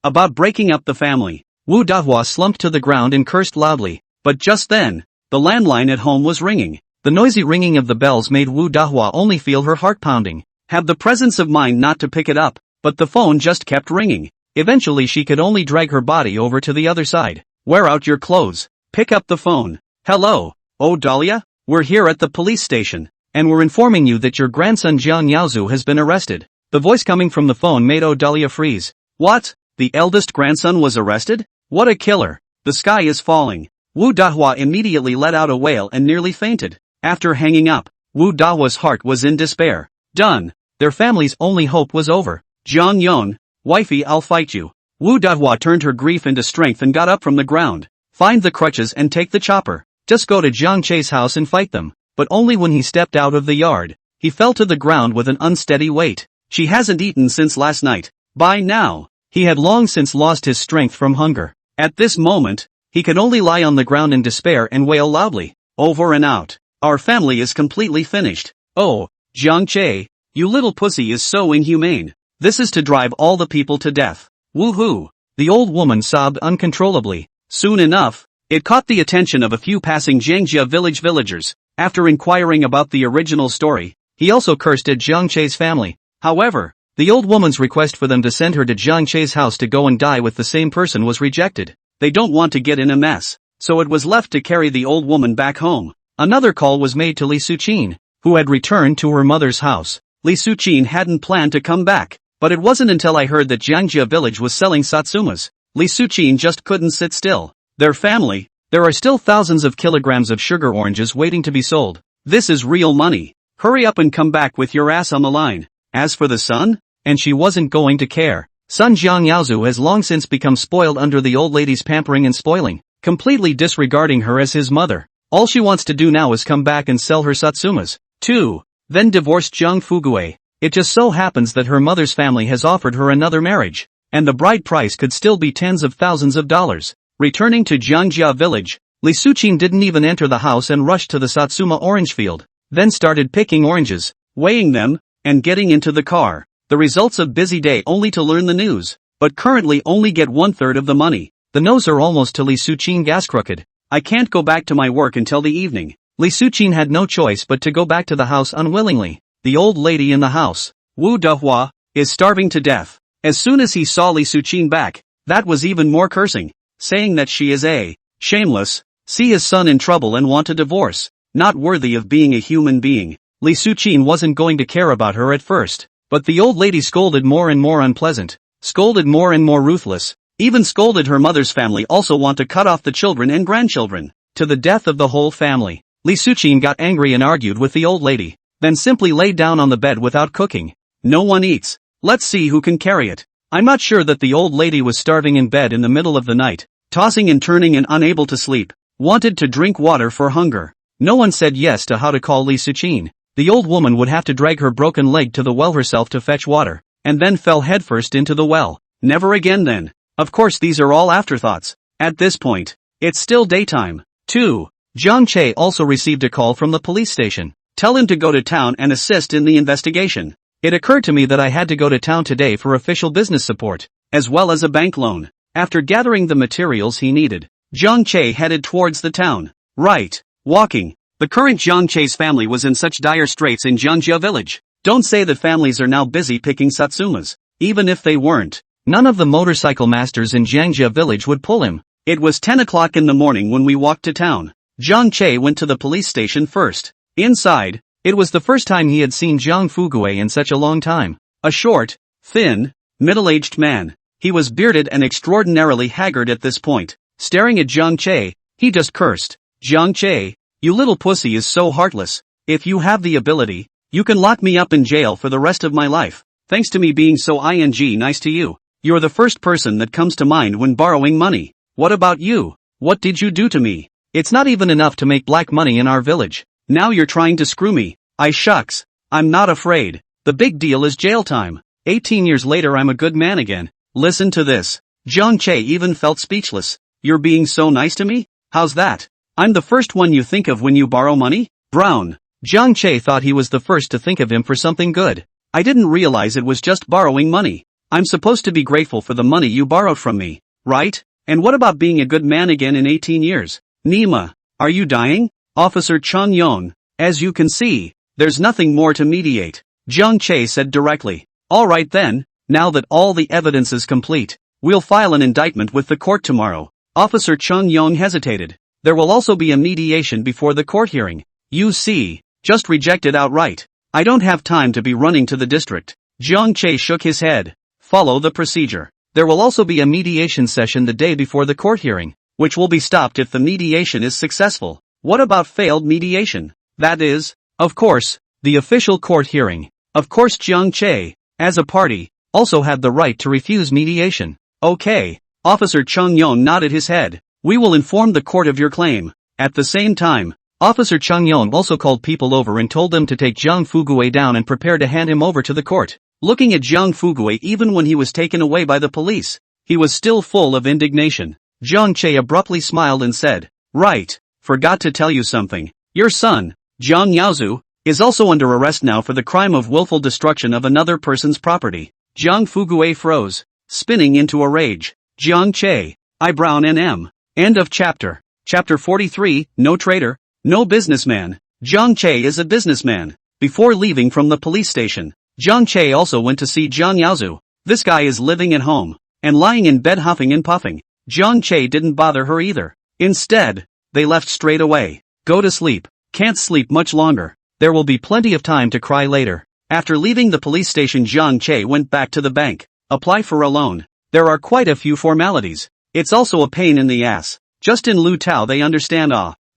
about breaking up the family. Wu Dahua slumped to the ground and cursed loudly. But just then, the landline at home was ringing. The noisy ringing of the bells made Wu Dahua only feel her heart pounding. Have the presence of mind not to pick it up, but the phone just kept ringing. Eventually she could only drag her body over to the other side. Wear out your clothes. Pick up the phone. Hello. Oh Dahlia? We're here at the police station, and we're informing you that your grandson Jiang Yaozu has been arrested. The voice coming from the phone made Dahlia freeze. What? The eldest grandson was arrested? What a killer. The sky is falling. Wu Dahua immediately let out a wail and nearly fainted. After hanging up, Wu Dahua's heart was in despair. Done. Their family's only hope was over. Jiang Yong, wifey, I'll fight you. Wu Dahua turned her grief into strength and got up from the ground. Find the crutches and take the chopper. Just go to Jiang Che's house and fight them. But only when he stepped out of the yard, he fell to the ground with an unsteady weight. She hasn't eaten since last night. By now, he had long since lost his strength from hunger. At this moment, he could only lie on the ground in despair and wail loudly. Over and out. Our family is completely finished. Oh, Jiang Che, you little pussy is so inhumane. This is to drive all the people to death. Woohoo! The old woman sobbed uncontrollably. Soon enough, it caught the attention of a few passing Jiangjia village villagers. After inquiring about the original story, he also cursed at Jiang Che's family. However, the old woman's request for them to send her to Jiang Che's house to go and die with the same person was rejected. They don't want to get in a mess, so it was left to carry the old woman back home. Another call was made to Li Suqin, who had returned to her mother's house. Li Suqin hadn't planned to come back, but it wasn't until I heard that Jiangjia village was selling Satsumas. Li Suqin just couldn't sit still. Their family, there are still thousands of kilograms of sugar oranges waiting to be sold. This is real money. Hurry up and come back with your ass on the line. As for the son, and she wasn't going to care. Son Jiang Yaozu has long since become spoiled under the old lady's pampering and spoiling, completely disregarding her as his mother. All she wants to do now is come back and sell her Satsumas. 2. Then divorced Jiang Fugui. It just so happens that her mother's family has offered her another marriage, and the bride price could still be tens of thousands of dollars. Returning to Jiangjia village, Li Suqin didn't even enter the house and rushed to the Satsuma orange field, then started picking oranges, weighing them, and getting into the car. The results of busy day only to learn the news, but currently only get 1/3 of the money. The nose are almost to Li Suqin gas crooked. I can't go back to my work until the evening. Li Suqin had no choice but to go back to the house unwillingly. The old lady in the house, Wu Dahua, is starving to death. As soon as he saw Li Suqin back, that was even more cursing, saying that she is a shameless, see his son in trouble and want a divorce, not worthy of being a human being. Li Suqin wasn't going to care about her at first, but the old lady scolded more and more unpleasant, scolded more and more ruthless, even scolded her mother's family also want to cut off the children and grandchildren, to the death of the whole family. Li Suqin got angry and argued with the old lady, then simply lay down on the bed without cooking. No one eats. Let's see who can carry it. I'm not sure that the old lady was starving in bed in the middle of the night, tossing and turning and unable to sleep, wanted to drink water for hunger. No one said yes to how to call Li Suqin. The old woman would have to drag her broken leg to the well herself to fetch water, and then fell headfirst into the well. Never again then. Of course these are all afterthoughts. At this point, it's still daytime. 2. Jiang Che also received a call from the police station. Tell him to go to town and assist in the investigation. It occurred to me that I had to go to town today for official business support, as well as a bank loan. After gathering the materials he needed, Jiang Che headed towards the town. Right. Walking. The current Jiang Che's family was in such dire straits in Jiangjia village. Don't say that families are now busy picking Satsumas. Even if they weren't, none of the motorcycle masters in Jiangjia village would pull him. It was 10 o'clock in the morning when we walked to town. Jiang Che went to the police station first. Inside, it was the first time he had seen Jiang Fugui in such a long time. A short, thin, middle-aged man. He was bearded and extraordinarily haggard at this point. Staring at Jiang Che, he just cursed. Jiang Che, you little pussy is so heartless. If you have the ability, you can lock me up in jail for the rest of my life. Thanks to me being so nice to you. You're the first person that comes to mind when borrowing money. What about you? What did you do to me? It's not even enough to make black money in our village. Now you're trying to screw me. Shucks. I'm not afraid. The big deal is jail time. 18 years later I'm a good man again. Listen to this. Jiang Che even felt speechless. You're being so nice to me? How's that? I'm the first one you think of when you borrow money? Brown. Jiang Che thought he was the first to think of him for something good. I didn't realize it was just borrowing money. I'm supposed to be grateful for the money you borrowed from me, right? And what about being a good man again in 18 years? Nima, are you dying? Officer Chung Yon, as you can see, there's nothing more to mediate, Jiang Che said directly. Alright then, now that all the evidence is complete, we'll file an indictment with the court tomorrow. Officer Chung Yong hesitated. There will also be a mediation before the court hearing. You see, just reject it outright. I don't have time to be running to the district. Jiang Che shook his head. Follow the procedure. There will also be a mediation session the day before the court hearing, which will be stopped if the mediation is successful. What about failed mediation? That is, of course, the official court hearing. Of course Jiang Che, as a party, also had the right to refuse mediation. Okay. Officer Chung Yong nodded his head. We will inform the court of your claim. At the same time, Officer Chung Yong also called people over and told them to take Jiang Fugui down and prepare to hand him over to the court. Looking at Jiang Fugui even when he was taken away by the police, he was still full of indignation. Jiang Che abruptly smiled and said, Right, forgot to tell you something. Your son, Jiang Yaozu, is also under arrest now for the crime of willful destruction of another person's property. Jiang Fugui froze, spinning into a rage. Jiang Che, eyebrow NM. End of chapter. Chapter 43, No Traitor, No Businessman. Jiang Che is a businessman. Before leaving from the police station, Jiang Che also went to see Jiang Yaozu. This guy is living at home, and lying in bed huffing and puffing. Jiang Che didn't bother her either. Instead, they left straight away. Go to sleep. Can't sleep much longer. There will be plenty of time to cry later. After leaving the police station, Jiang Che went back to the bank. Apply for a loan. There are quite a few formalities. It's also a pain in the ass. Just in Lu Tao they understand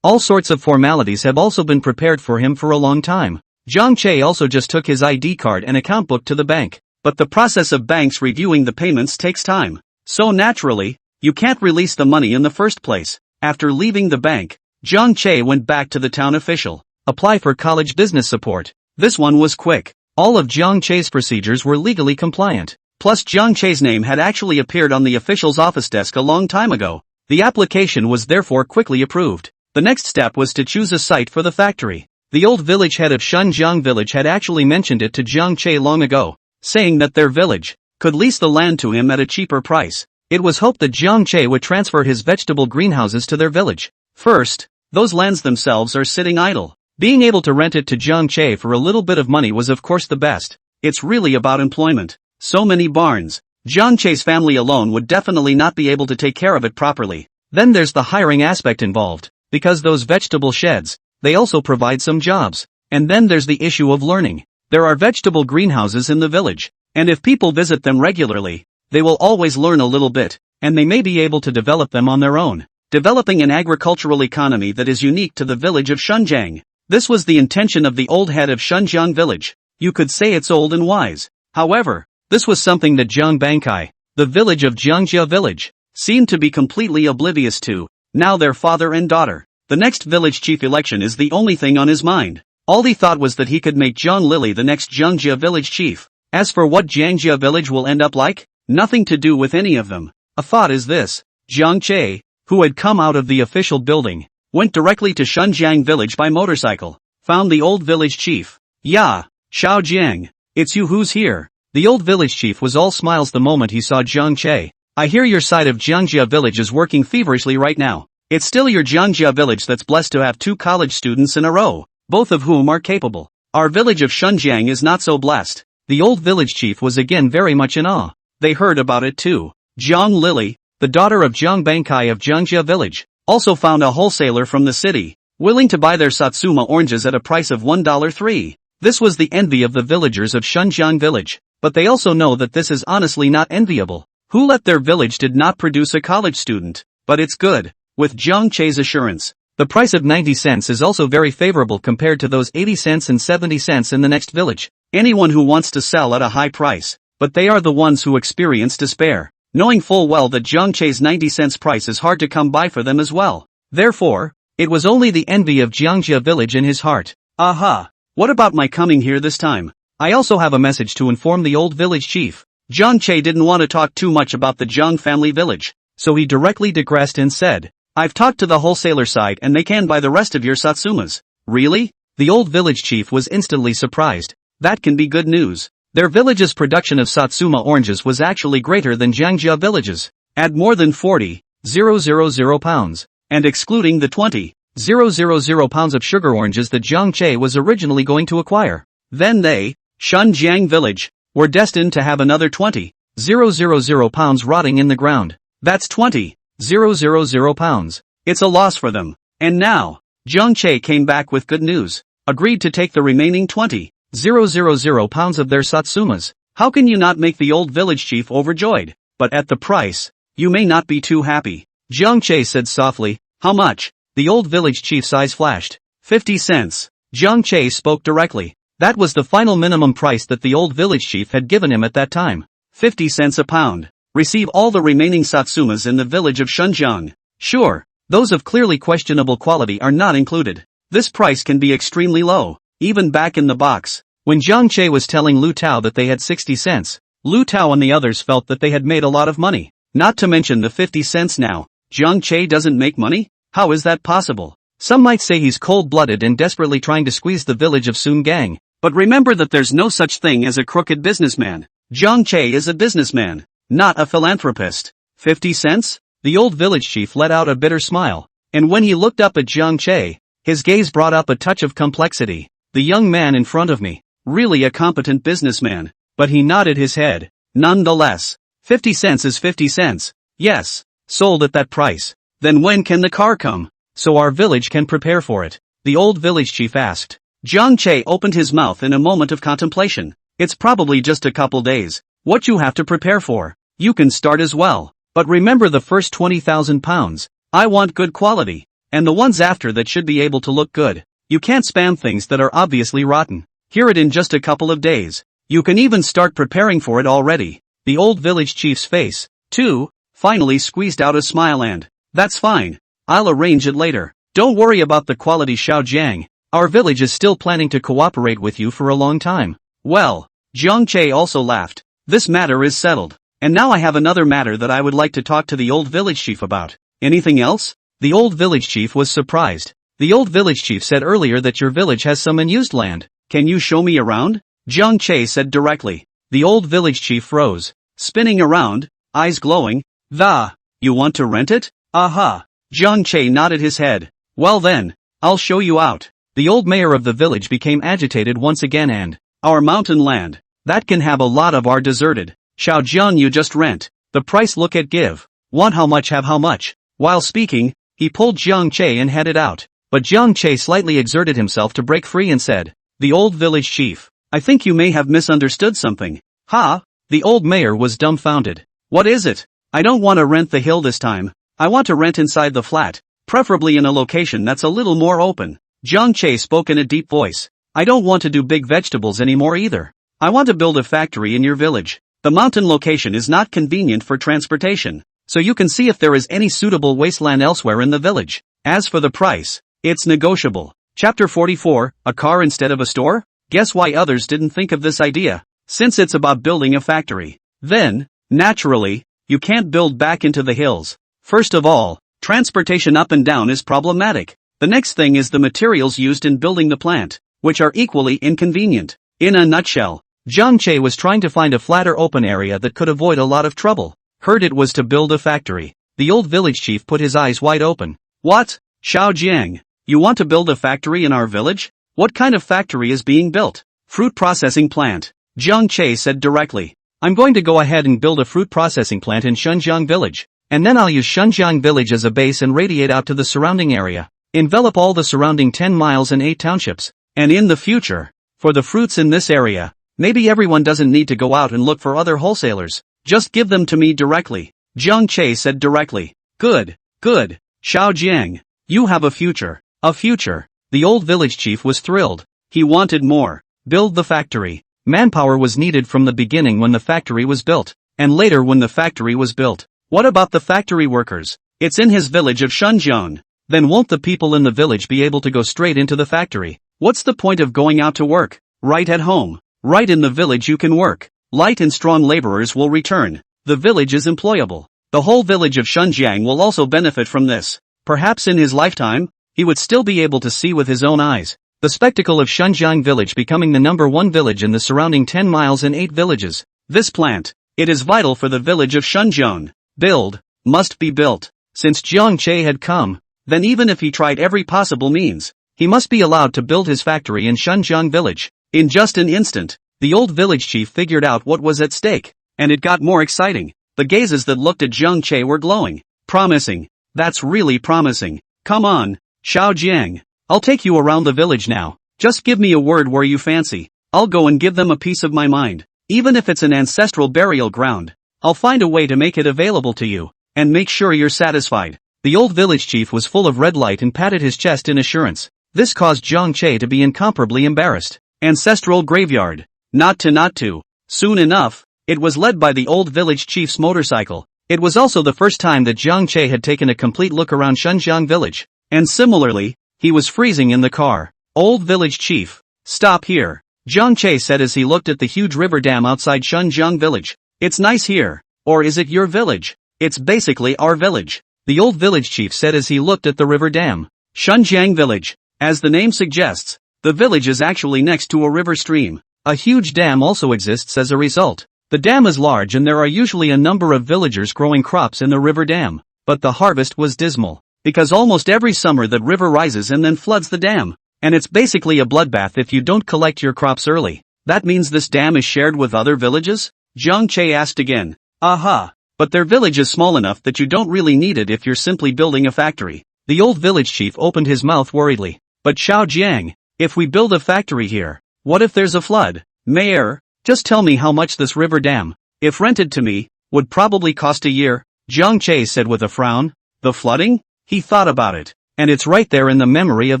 all sorts of formalities have also been prepared for him for a long time. Jiang Che also just took his ID card and account book to the bank. But the process of banks reviewing the payments takes time. So naturally, you can't release the money in the first place. After leaving the bank, Jiang Che went back to the town official. Apply for college business support. This one was quick. All of Jiang Che's procedures were legally compliant. Plus Jiang Che's name had actually appeared on the official's office desk a long time ago. The application was therefore quickly approved. The next step was to choose a site for the factory. The old village head of Shunjiang village had actually mentioned it to Jiang Che long ago, saying that their village could lease the land to him at a cheaper price. It was hoped that Jiang Che would transfer his vegetable greenhouses to their village. First, those lands themselves are sitting idle. Being able to rent it to Jiang Che for a little bit of money was of course the best. It's really about employment. So many barns. Jiang Che's family alone would definitely not be able to take care of it properly. Then there's the hiring aspect involved, because those vegetable sheds, they also provide some jobs. And then there's the issue of learning. There are vegetable greenhouses in the village, and if people visit them regularly, they will always learn a little bit, and they may be able to develop them on their own, developing an agricultural economy that is unique to the village of Shunjiang. This was the intention of the old head of Shunjiang village. You could say it's old and wise. However, this was something that Jiang Bangkai, the village of Jiangjia village, seemed to be completely oblivious to. Now their father and daughter. The next village chief election is the only thing on his mind. All he thought was that he could make Jiang Lili the next Jiangjia village chief. As for what Jiangjia village will end up like, nothing to do with any of them. A thought is this. Jiang Che, who had come out of the official building, went directly to Shunjiang village by motorcycle, found the old village chief. "Ya, Xiaojiang, it's you who's here." The old village chief was all smiles the moment he saw Jiang Che. "I hear your side of Jiangjia village is working feverishly right now. It's still your Jiangjia village that's blessed to have 2 college students in a row, both of whom are capable. Our village of Shunjiang is not so blessed." The old village chief was again very much in awe. They heard about it too. Jiang Lily, the daughter of Jiang Bangkai of Jiangjia village, also found a wholesaler from the city, willing to buy their Satsuma oranges at a price of $1.03. This was the envy of the villagers of Shunjiang village, but they also know that this is honestly not enviable. Who let their village did not produce a college student, but it's good. With Jiang Che's assurance, the price of 90 cents is also very favorable compared to those 80 cents and 70 cents in the next village. Anyone who wants to sell at a high price, but they are the ones who experience despair, knowing full well that Jiang Che's 90 cents price is hard to come by for them as well. Therefore, it was only the envy of Jiangjia village in his heart. "Aha! What about my coming here this time? I also have a message to inform the old village chief." Jiang Che didn't want to talk too much about the Jiang family village, so he directly digressed and said, "I've talked to the wholesaler side and they can buy the rest of your Satsumas." "Really?" The old village chief was instantly surprised. That can be good news. Their village's production of Satsuma oranges was actually greater than Jiangjia village's, at more than 40,000 pounds, and excluding the 20,000 pounds of sugar oranges that Jiang Che was originally going to acquire. Then they, Shunjiang village, were destined to have another 20,000 pounds rotting in the ground. That's 20,000 pounds. It's a loss for them. And now, Jiang Che came back with good news, agreed to take the remaining 20,000 pounds of their Satsumas. How can you not make the old village chief overjoyed? But at the price, you may not be too happy. Jiang Che said softly, "How much?" The old village chief's eyes flashed. 50 cents. Jiang Che spoke directly. That was the final minimum price that the old village chief had given him at that time. 50 cents a pound. Receive all the remaining Satsumas in the village of Shunjiang. Sure, those of clearly questionable quality are not included. This price can be extremely low, even back in the box. When Jiang Che was telling Lu Tao that they had 60 cents, Lu Tao and the others felt that they had made a lot of money. Not to mention the 50 cents now. Jiang Che doesn't make money? How is that possible? Some might say he's cold-blooded and desperately trying to squeeze the village of Sun Gang. But remember that there's no such thing as a crooked businessman. Jiang Che is a businessman, not a philanthropist. 50 cents? The old village chief let out a bitter smile, and when he looked up at Jiang Che, his gaze brought up a touch of complexity. The young man in front of me, really a competent businessman, but he nodded his head. Nonetheless, 50 cents is 50 cents. Yes, sold at that price. Then when can the car come, so our village can prepare for it? The old village chief asked. Jiang Che opened his mouth in a moment of contemplation. It's probably just a couple days. What you have to prepare for, you can start as well. But remember the first 20,000 pounds. I want good quality. And the ones after that should be able to look good. You can't spam things that are obviously rotten. Hear it in just a couple of days. You can even start preparing for it already. The old village chief's face, too, finally squeezed out a smile and, "That's fine. I'll arrange it later. Don't worry about the quality, Xiaojiang. Our village is still planning to cooperate with you for a long time." Well, Jiang Che also laughed. This matter is settled. And now I have another matter that I would like to talk to the old village chief about. Anything else? The old village chief was surprised. The old village chief said earlier that your village has some unused land. Can you show me around? Jiang Che said directly. The old village chief froze, spinning around, eyes glowing. You want to rent it? Aha. Jiang Che nodded his head. Well then, I'll show you out. The old mayor of the village became agitated once again and, our mountain land, that can have a lot of our deserted. Xiaojiang you just rent, the price look at give. Want how much have how much. While speaking, he pulled Jiang Che and headed out. But Jiang Che slightly exerted himself to break free and said, the old village chief, I think you may have misunderstood something. Ha? The old mayor was dumbfounded. What is it? I don't want to rent the hill this time. I want to rent inside the flat, preferably in a location that's a little more open. Jiang Che spoke in a deep voice. I don't want to do big vegetables anymore either. I want to build a factory in your village. The mountain location is not convenient for transportation, so you can see if there is any suitable wasteland elsewhere in the village. As for the price, it's negotiable. Chapter 44, a car instead of a store? Guess why others didn't think of this idea? Since it's about building a factory. Then, naturally, you can't build back into the hills. First of all, Transportation up and down is problematic. The next thing is the materials used in building the plant, which are equally inconvenient. In a nutshell, Jiang Che was trying to find a flatter open area that could avoid a lot of trouble. Heard it was to build a factory. The old village chief put his eyes wide open. What? Xiao Jiang, you want to build a factory in our village? What kind of factory is being built? Fruit processing plant. Jiang Che said directly. I'm going to go ahead and build a fruit processing plant in Shunjiang village, and then I'll use Shunjiang village as a base and radiate out to the surrounding area. Envelop all the surrounding 10 miles and 8 townships. And in the future, for the fruits in this area, maybe everyone doesn't need to go out and look for other wholesalers. Just give them to me directly. Jiang Che said directly. Good, good, Xiao Jiang. You have a future. A future. The old village chief was thrilled. He wanted more. Build the factory. Manpower was needed from the beginning when the factory was built, and later when the factory was built. What about the factory workers? It's in his village of Shunjiang. Then won't the people in the village be able to go straight into the factory? What's the point of going out to work? Right at home. Right in the village you can work. Light and strong laborers will return. The village is employable. The whole village of Shunjiang will also benefit from this. Perhaps in his lifetime, he would still be able to see with his own eyes the spectacle of Shunjiang village becoming the #1 village in the surrounding 10 miles and 8 villages. This plant, it is vital for the village of Shunjiang. Build, must be built. Since Jiang Che had come, then even if he tried every possible means, he must be allowed to build his factory in Shunjiang village. In just an instant, the old village chief figured out what was at stake, and it got more exciting. The gazes that looked at Jiang Che were glowing. Promising. That's really promising. Come on, Xiao Jiang. I'll take you around the village now. Just give me a word where you fancy. I'll go and give them a piece of my mind. Even if it's an ancestral burial ground, I'll find a way to make it available to you, and make sure you're satisfied. The old village chief was full of red light and patted his chest in assurance. This caused Jiang Che to be incomparably embarrassed. Ancestral graveyard. Not to. Soon enough, it was led by the old village chief's motorcycle. It was also the first time that Jiang Che had taken a complete look around Shunjiang village. And similarly, he was freezing in the car. Old village chief, stop here, Jiang Che said as he looked at the huge river dam outside Shunjiang village. It's nice here. Or is it your village? It's basically our village, the old village chief said as he looked at the river dam. Shunjiang village. As the name suggests, the village is actually next to a river stream. A huge dam also exists as a result. The dam is large and there are usually a number of villagers growing crops in the river dam. But the harvest was dismal, because almost every summer that river rises and then floods the dam. And it's basically a bloodbath if you don't collect your crops early. That means this dam is shared with other villages? Jiang Che asked again. Aha. But their village is small enough that you don't really need it if you're simply building a factory. The old village chief opened his mouth worriedly. But Xiao Jiang, if we build a factory here, what if there's a flood? Mayor, just tell me how much this river dam, if rented to me, would probably cost a year, Jiang Che said with a frown. The flooding? He thought about it, and it's right there in the memory of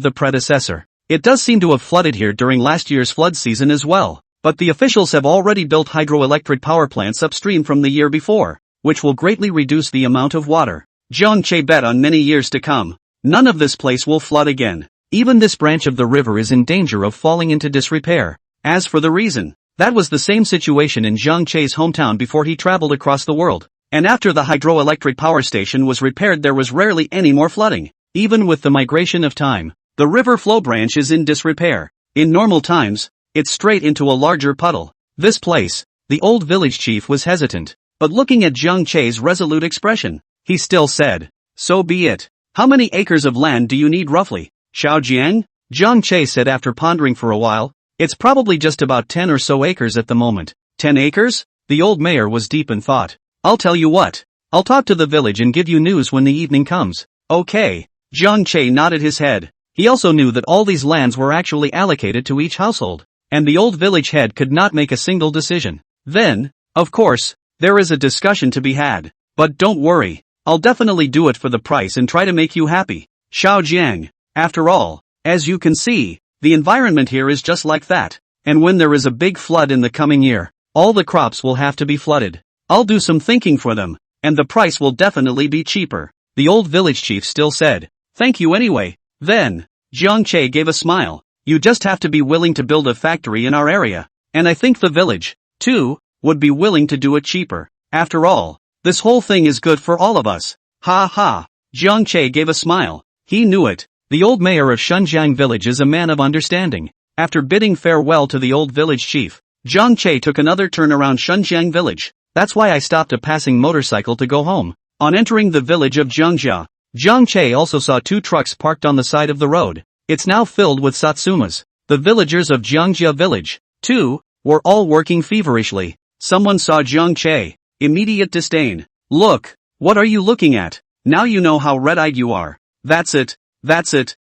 the predecessor. It does seem to have flooded here during last year's flood season as well, but the officials have already built hydroelectric power plants upstream from the year before, which will greatly reduce the amount of water. Jiang Che bet on many years to come. None of this place will flood again. Even this branch of the river is in danger of falling into disrepair. As for the reason, that was the same situation in Jiang Che's hometown before he traveled across the world. And after the hydroelectric power station was repaired there was rarely any more flooding. Even with the migration of time, the river flow branch is in disrepair. In normal times, it's straight into a larger puddle. This place, the old village chief was hesitant, but looking at Jiang Che's resolute expression, he still said, so be it. How many acres of land do you need roughly, Xiao Jiang? Jiang Che said after pondering for a while. It's probably just about 10 or so acres at the moment. 10 acres? The old mayor was deep in thought. I'll tell you what. I'll talk to the village and give you news when the evening comes. Okay. Jiang Che nodded his head. He also knew that all these lands were actually allocated to each household, and the old village head could not make a single decision. Then, of course, there is a discussion to be had. But don't worry. I'll definitely do it for the price and try to make you happy. Xiao Jiang. After all, as you can see, the environment here is just like that. And when there is a big flood in the coming year, all the crops will have to be flooded. I'll do some thinking for them, and the price will definitely be cheaper. The old village chief still said, thank you anyway. Then, Jiang Che gave a smile. You just have to be willing to build a factory in our area. And I think the village, too, would be willing to do it cheaper. After all, this whole thing is good for all of us. Ha ha. Jiang Che gave a smile. He knew it. The old mayor of Shunjiang village is a man of understanding. After bidding farewell to the old village chief, Jiang Che took another turn around Shunjiang village. That's why I stopped a passing motorcycle to go home. On entering the village of Jiangjia, Jiang Che also saw 2 trucks parked on the side of the road. It's now filled with Satsumas. The villagers of Jiangjia village, too, were all working feverishly. Someone saw Jiang Che. Immediate disdain. Look, what are you looking at? Now you know how red-eyed you are. That's it.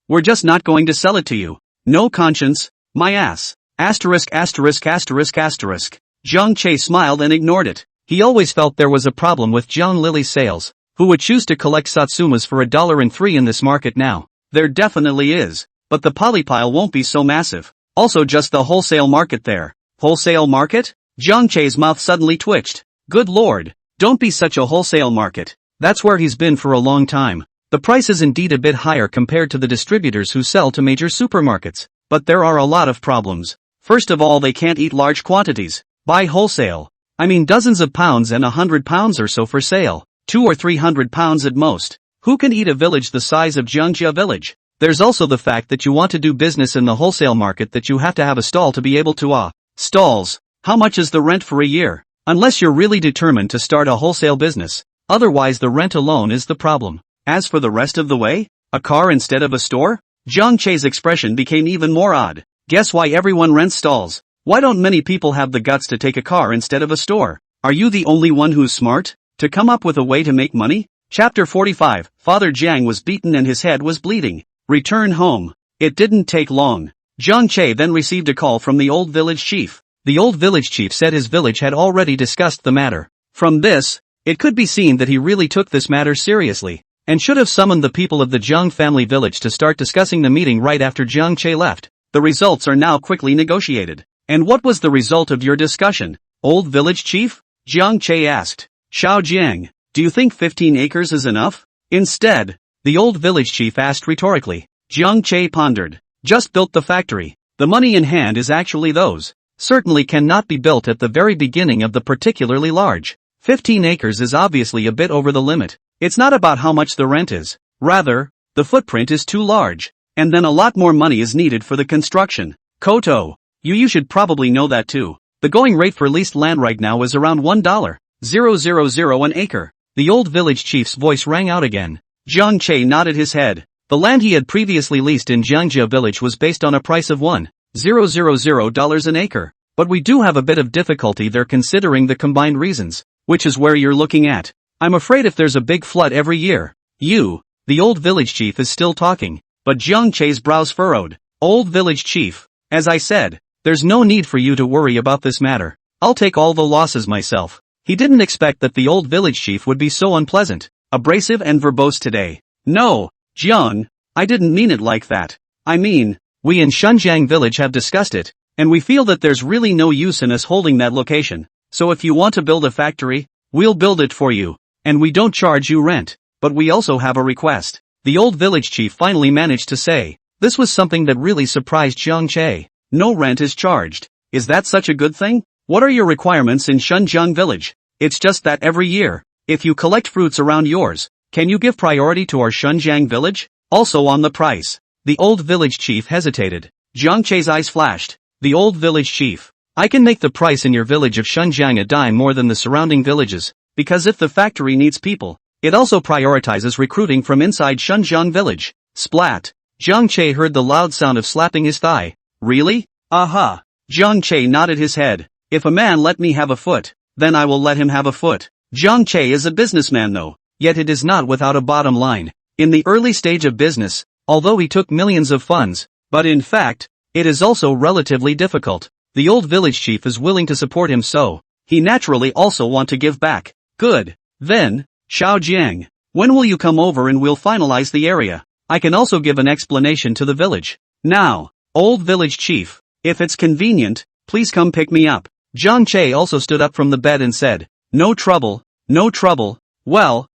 We're just not going to sell it to you. No conscience, my ass. Asterisk. Jiang Che smiled and ignored it. He always felt there was a problem with Jiang Lily's sales. Who would choose to collect Satsumas for $1.03 in this market now? There definitely is. But the polypile won't be so massive. Also just the wholesale market there. Wholesale market? Jiang Che's mouth suddenly twitched. Good lord, don't be such a wholesale market. That's where he's been for a long time. The price is indeed a bit higher compared to the distributors who sell to major supermarkets. But there are a lot of problems. First of all, they can't eat large quantities. Buy wholesale. I mean dozens of pounds and 100 pounds or so for sale. 200 or 300 pounds at most. Who can eat a village the size of Jiangjia village? There's also the fact that you want to do business in the wholesale market that you have to have a stall to be able to Stalls. How much is the rent for a year? Unless you're really determined to start a wholesale business. Otherwise the rent alone is the problem. As for the rest of the way, a car instead of a store? Jiang Che's expression became even more odd. Guess why everyone rents stalls? Why don't many people have the guts to take a car instead of a store? Are you the only one who's smart? To come up with a way to make money? Chapter 45, Father Jiang was beaten and his head was bleeding. Return home. It didn't take long. Jiang Che then received a call from the old village chief. The old village chief said his village had already discussed the matter. From this, it could be seen that he really took this matter seriously, and should have summoned the people of the Jiang family village to start discussing the meeting right after Jiang Che left. The results are now quickly negotiated. And what was the result of your discussion, old village chief? Jiang Che asked. Xiao Jiang, do you think 15 acres is enough? Instead, the old village chief asked rhetorically. Jiang Che pondered. Just built the factory. The money in hand is actually those. Certainly cannot be built at the very beginning of the particularly large. 15 acres is obviously a bit over the limit. It's not about how much the rent is. Rather, the footprint is too large. And then a lot more money is needed for the construction. Koto, you should probably know that too. The going rate for leased land right now is around $1,000 an acre. The old village chief's voice rang out again. Jiang Che nodded his head. The land he had previously leased in Jiangjia village was based on a price of $1,000 an acre. But we do have a bit of difficulty there considering the combined reasons, which is where you're looking at. I'm afraid if there's a big flood every year, the old village chief is still talking, but Jiang Che's brows furrowed. Old village chief, as I said, there's no need for you to worry about this matter. I'll take all the losses myself. He didn't expect that the old village chief would be so unpleasant, abrasive and verbose today. No, Jiang, I didn't mean it like that. I mean, we in Shunjiang village have discussed it, and we feel that there's really no use in us holding that location. So if you want to build a factory, we'll build it for you. And we don't charge you rent. But we also have a request. The old village chief finally managed to say. This was something that really surprised Jiang Che. No rent is charged. Is that such a good thing? What are your requirements in Shunjiang village? It's just that every year, if you collect fruits around yours, can you give priority to our Shunjiang village? Also on the price. The old village chief hesitated. Jiang Che's eyes flashed. The old village chief. I can make the price in your village of Shunjiang a dime more than the surrounding villages, because if the factory needs people, it also prioritizes recruiting from inside Shunjiang village. Splat. Jiang Che heard the loud sound of slapping his thigh. Really? Aha. Jiang Che nodded his head. If a man let me have a foot, then I will let him have a foot. Jiang Che is a businessman though, yet it is not without a bottom line. In the early stage of business, although he took millions of funds, but in fact, it is also relatively difficult. The old village chief is willing to support him, so he naturally also want to give back. Good. Then, Xiao Jiang, when will you come over and we'll finalize the area? I can also give an explanation to the village. Now, old village chief, if it's convenient, please come pick me up. Jiang Che also stood up from the bed and said, no trouble, no trouble. Well,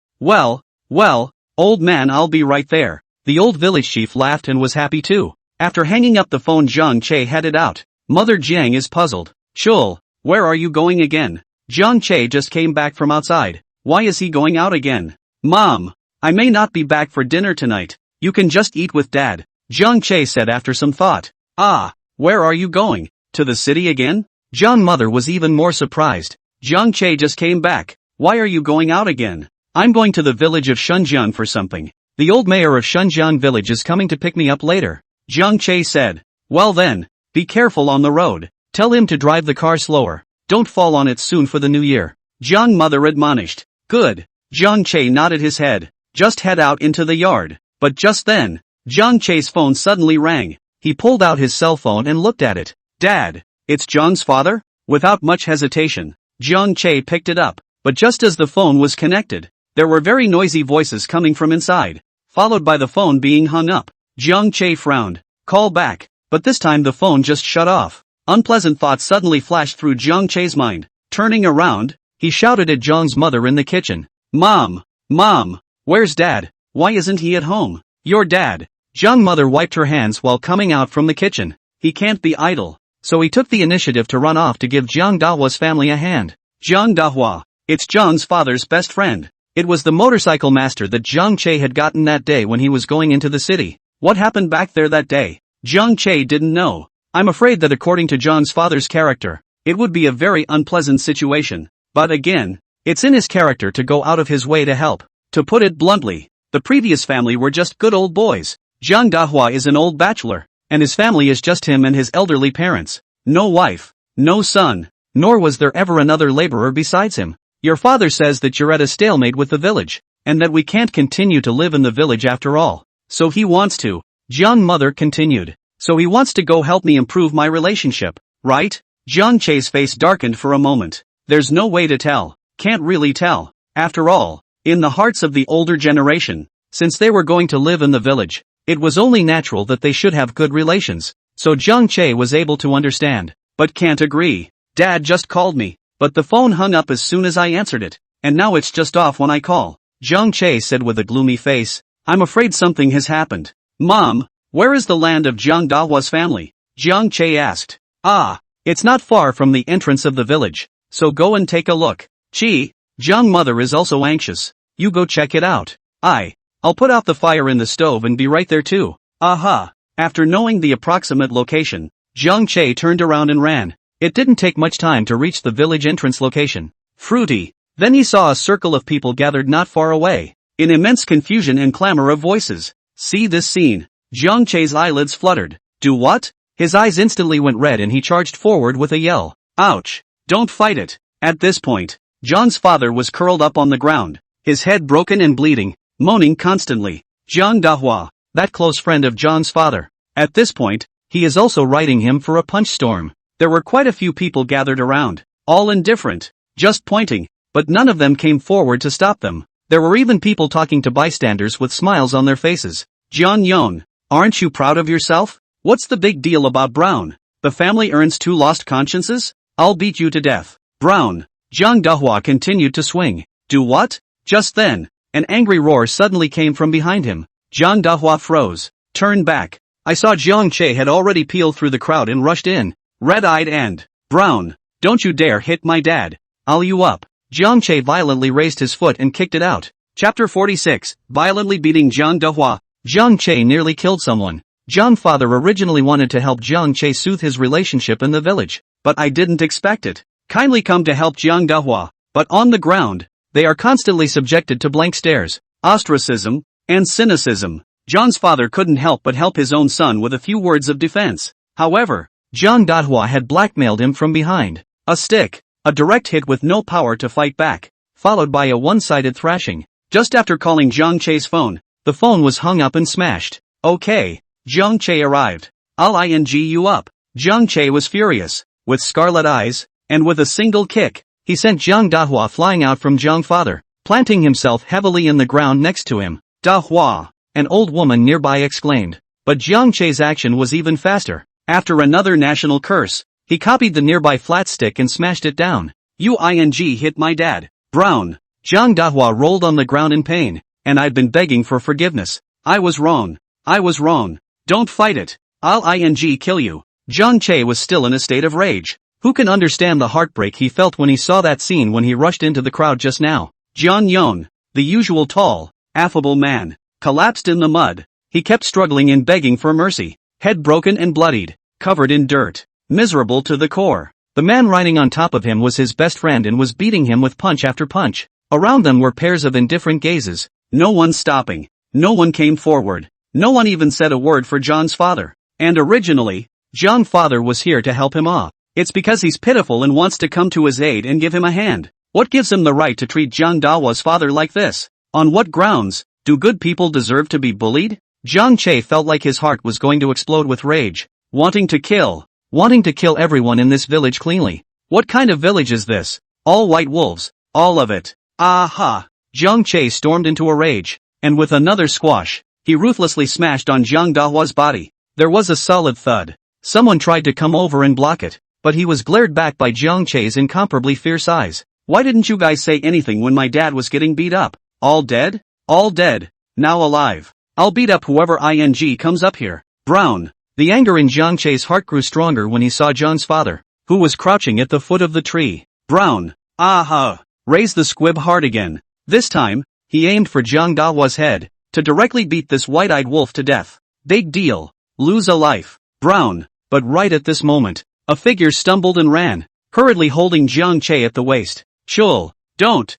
old man, I'll be right there. The old village chief laughed and was happy too. After hanging up the phone, Jiang Che headed out. Mother Jiang is puzzled. Chul, where are you going again? Jiang Che just came back from outside. Why is he going out again? Mom, I may not be back for dinner tonight. You can just eat with Dad, Jiang Che said after some thought. Ah, where are you going? To the city again? Jiang Mother was even more surprised. Jiang Che just came back. Why are you going out again? I'm going to the village of Shunjiang for something. The old mayor of Shunjiang village is coming to pick me up later, Jiang Che said. Well then, be careful on the road. Tell him to drive the car slower. Don't fall on it soon for the new year, Jiang Mother admonished. Good. Jiang Che nodded his head. Just head out into the yard. But just then, Jiang Che's phone suddenly rang. He pulled out his cell phone and looked at it. Dad, it's Jiang's father? Without much hesitation, Jiang Che picked it up. But just as the phone was connected, there were very noisy voices coming from inside, followed by the phone being hung up. Jiang Che frowned. Call back. But this time the phone just shut off. Unpleasant thoughts suddenly flashed through Jiang Che's mind. Turning around, he shouted at Jiang's mother in the kitchen. Mom! Mom! Where's Dad? Why isn't he at home? Your dad. Jiang Mother wiped her hands while coming out from the kitchen. He can't be idle. So he took the initiative to run off to give Jiang Dahua's family a hand. Jiang Dahua. It's Jiang's father's best friend. It was the motorcycle master that Jiang Che had gotten that day when he was going into the city. What happened back there that day? Jiang Che didn't know. I'm afraid that according to Jiang's father's character, it would be a very unpleasant situation. But again, it's in his character to go out of his way to help. To put it bluntly, the previous family were just good old boys. Jiang Dahua is an old bachelor, and his family is just him and his elderly parents. No wife, no son, nor was there ever another laborer besides him. Your father says that you're at a stalemate with the village, and that we can't continue to live in the village after all. So he wants to. Jiang Mother continued. So he wants to go help me improve my relationship, right? Jiang Che's face darkened for a moment. There's no way to tell. Can't really tell. After all, in the hearts of the older generation, since they were going to live in the village, it was only natural that they should have good relations. So Jiang Che was able to understand. But can't agree. Dad just called me, but the phone hung up as soon as I answered it, and now it's just off when I call. Jiang Che said with a gloomy face. I'm afraid something has happened. Mom, where is the land of Jiang Dahua's family? Jiang Che asked. Ah, it's not far from the entrance of the village, so go and take a look. Chi, Jiang Mother is also anxious. You go check it out. I'll put out the fire in the stove and be right there too. Aha. After knowing the approximate location, Jiang Che turned around and ran. It didn't take much time to reach the village entrance location. Fruity. Then he saw a circle of people gathered not far away, in immense confusion and clamor of voices. See this scene. Jiang Che's eyelids fluttered. Do what? His eyes instantly went red and he charged forward with a yell. Ouch. Don't fight it. At this point, Jiang's father was curled up on the ground, his head broken and bleeding, moaning constantly. Jiang Dahua, that close friend of Jiang's father. At this point, he is also writing him for a punch storm. There were quite a few people gathered around, all indifferent, just pointing, but none of them came forward to stop them. There were even people talking to bystanders with smiles on their faces. Jiang Yong, aren't you proud of yourself? What's the big deal about Brown? The family earns 2 lost consciences? I'll beat you to death. Brown. Jiang Dahua continued to swing. Do what? Just then, an angry roar suddenly came from behind him. Jiang Dahua froze, turned back. I saw Jiang Che had already peeled through the crowd and rushed in, red-eyed and, Brown, don't you dare hit my dad. I'll you up. Jiang Che violently raised his foot and kicked it out. Chapter 46, Violently Beating Jiang Dahua. Jiang Che nearly killed someone. Jiang father originally wanted to help Jiang Che soothe his relationship in the village, but I didn't expect it. Kindly come to help Jiang Dahua. But on the ground, they are constantly subjected to blank stares, ostracism, and cynicism. Jiang's father couldn't help but help his own son with a few words of defense. However, Jiang Dahua had blackmailed him from behind. A stick, a direct hit with no power to fight back, followed by a one-sided thrashing. Just after calling Jiang Che's phone, the phone was hung up and smashed. Okay, Jiang Che arrived. I'll ing you up. Jiang Che was furious, with scarlet eyes, and with a single kick, he sent Jiang Dahua flying out from Jiang father, planting himself heavily in the ground next to him. Dahua, an old woman nearby exclaimed. But Jiang Che's action was even faster. After another national curse, he copied the nearby flat stick and smashed it down. You ing hit my dad. Brown. Jiang Dahua rolled on the ground in pain, and I'd been begging for forgiveness. I was wrong. I was wrong. Don't fight it. I'll ing kill you. Jiang Che was still in a state of rage. Who can understand the heartbreak he felt when he saw that scene when he rushed into the crowd just now? Jiang Yong, the usual tall, affable man, collapsed in the mud. He kept struggling and begging for mercy, head broken and bloodied, covered in dirt, miserable to the core. The man riding on top of him was his best friend and was beating him with punch after punch. Around them were pairs of indifferent gazes, no one stopping, no one came forward, no one even said a word for John's father. And originally, John's father was here to help him off. It's because he's pitiful and wants to come to his aid and give him a hand. What gives him the right to treat Jiang Dawa's father like this? On what grounds? Do good people deserve to be bullied? Jiang Che felt like his heart was going to explode with rage, wanting to kill everyone in this village cleanly. What kind of village is this? All white wolves, all of it. Aha! Jiang Che stormed into a rage, and with another squash, he ruthlessly smashed on Jiang Dahua's body. There was a solid thud. Someone tried to come over and block it, but he was glared back by Jiang Che's incomparably fierce eyes. Why didn't you guys say anything when my dad was getting beat up? All dead? All dead. Now alive. I'll beat up whoever comes up here. Brown. The anger in Jiang Che's heart grew stronger when he saw John's father, who was crouching at the foot of the tree. Brown. Aha! Raised the squib hard again. This time, he aimed for Jiang Dahua's head, to directly beat this white-eyed wolf to death. Big deal. Lose a life. Brown. But right at this moment, a figure stumbled and ran, hurriedly holding Jiang Che at the waist. Chul. Don't.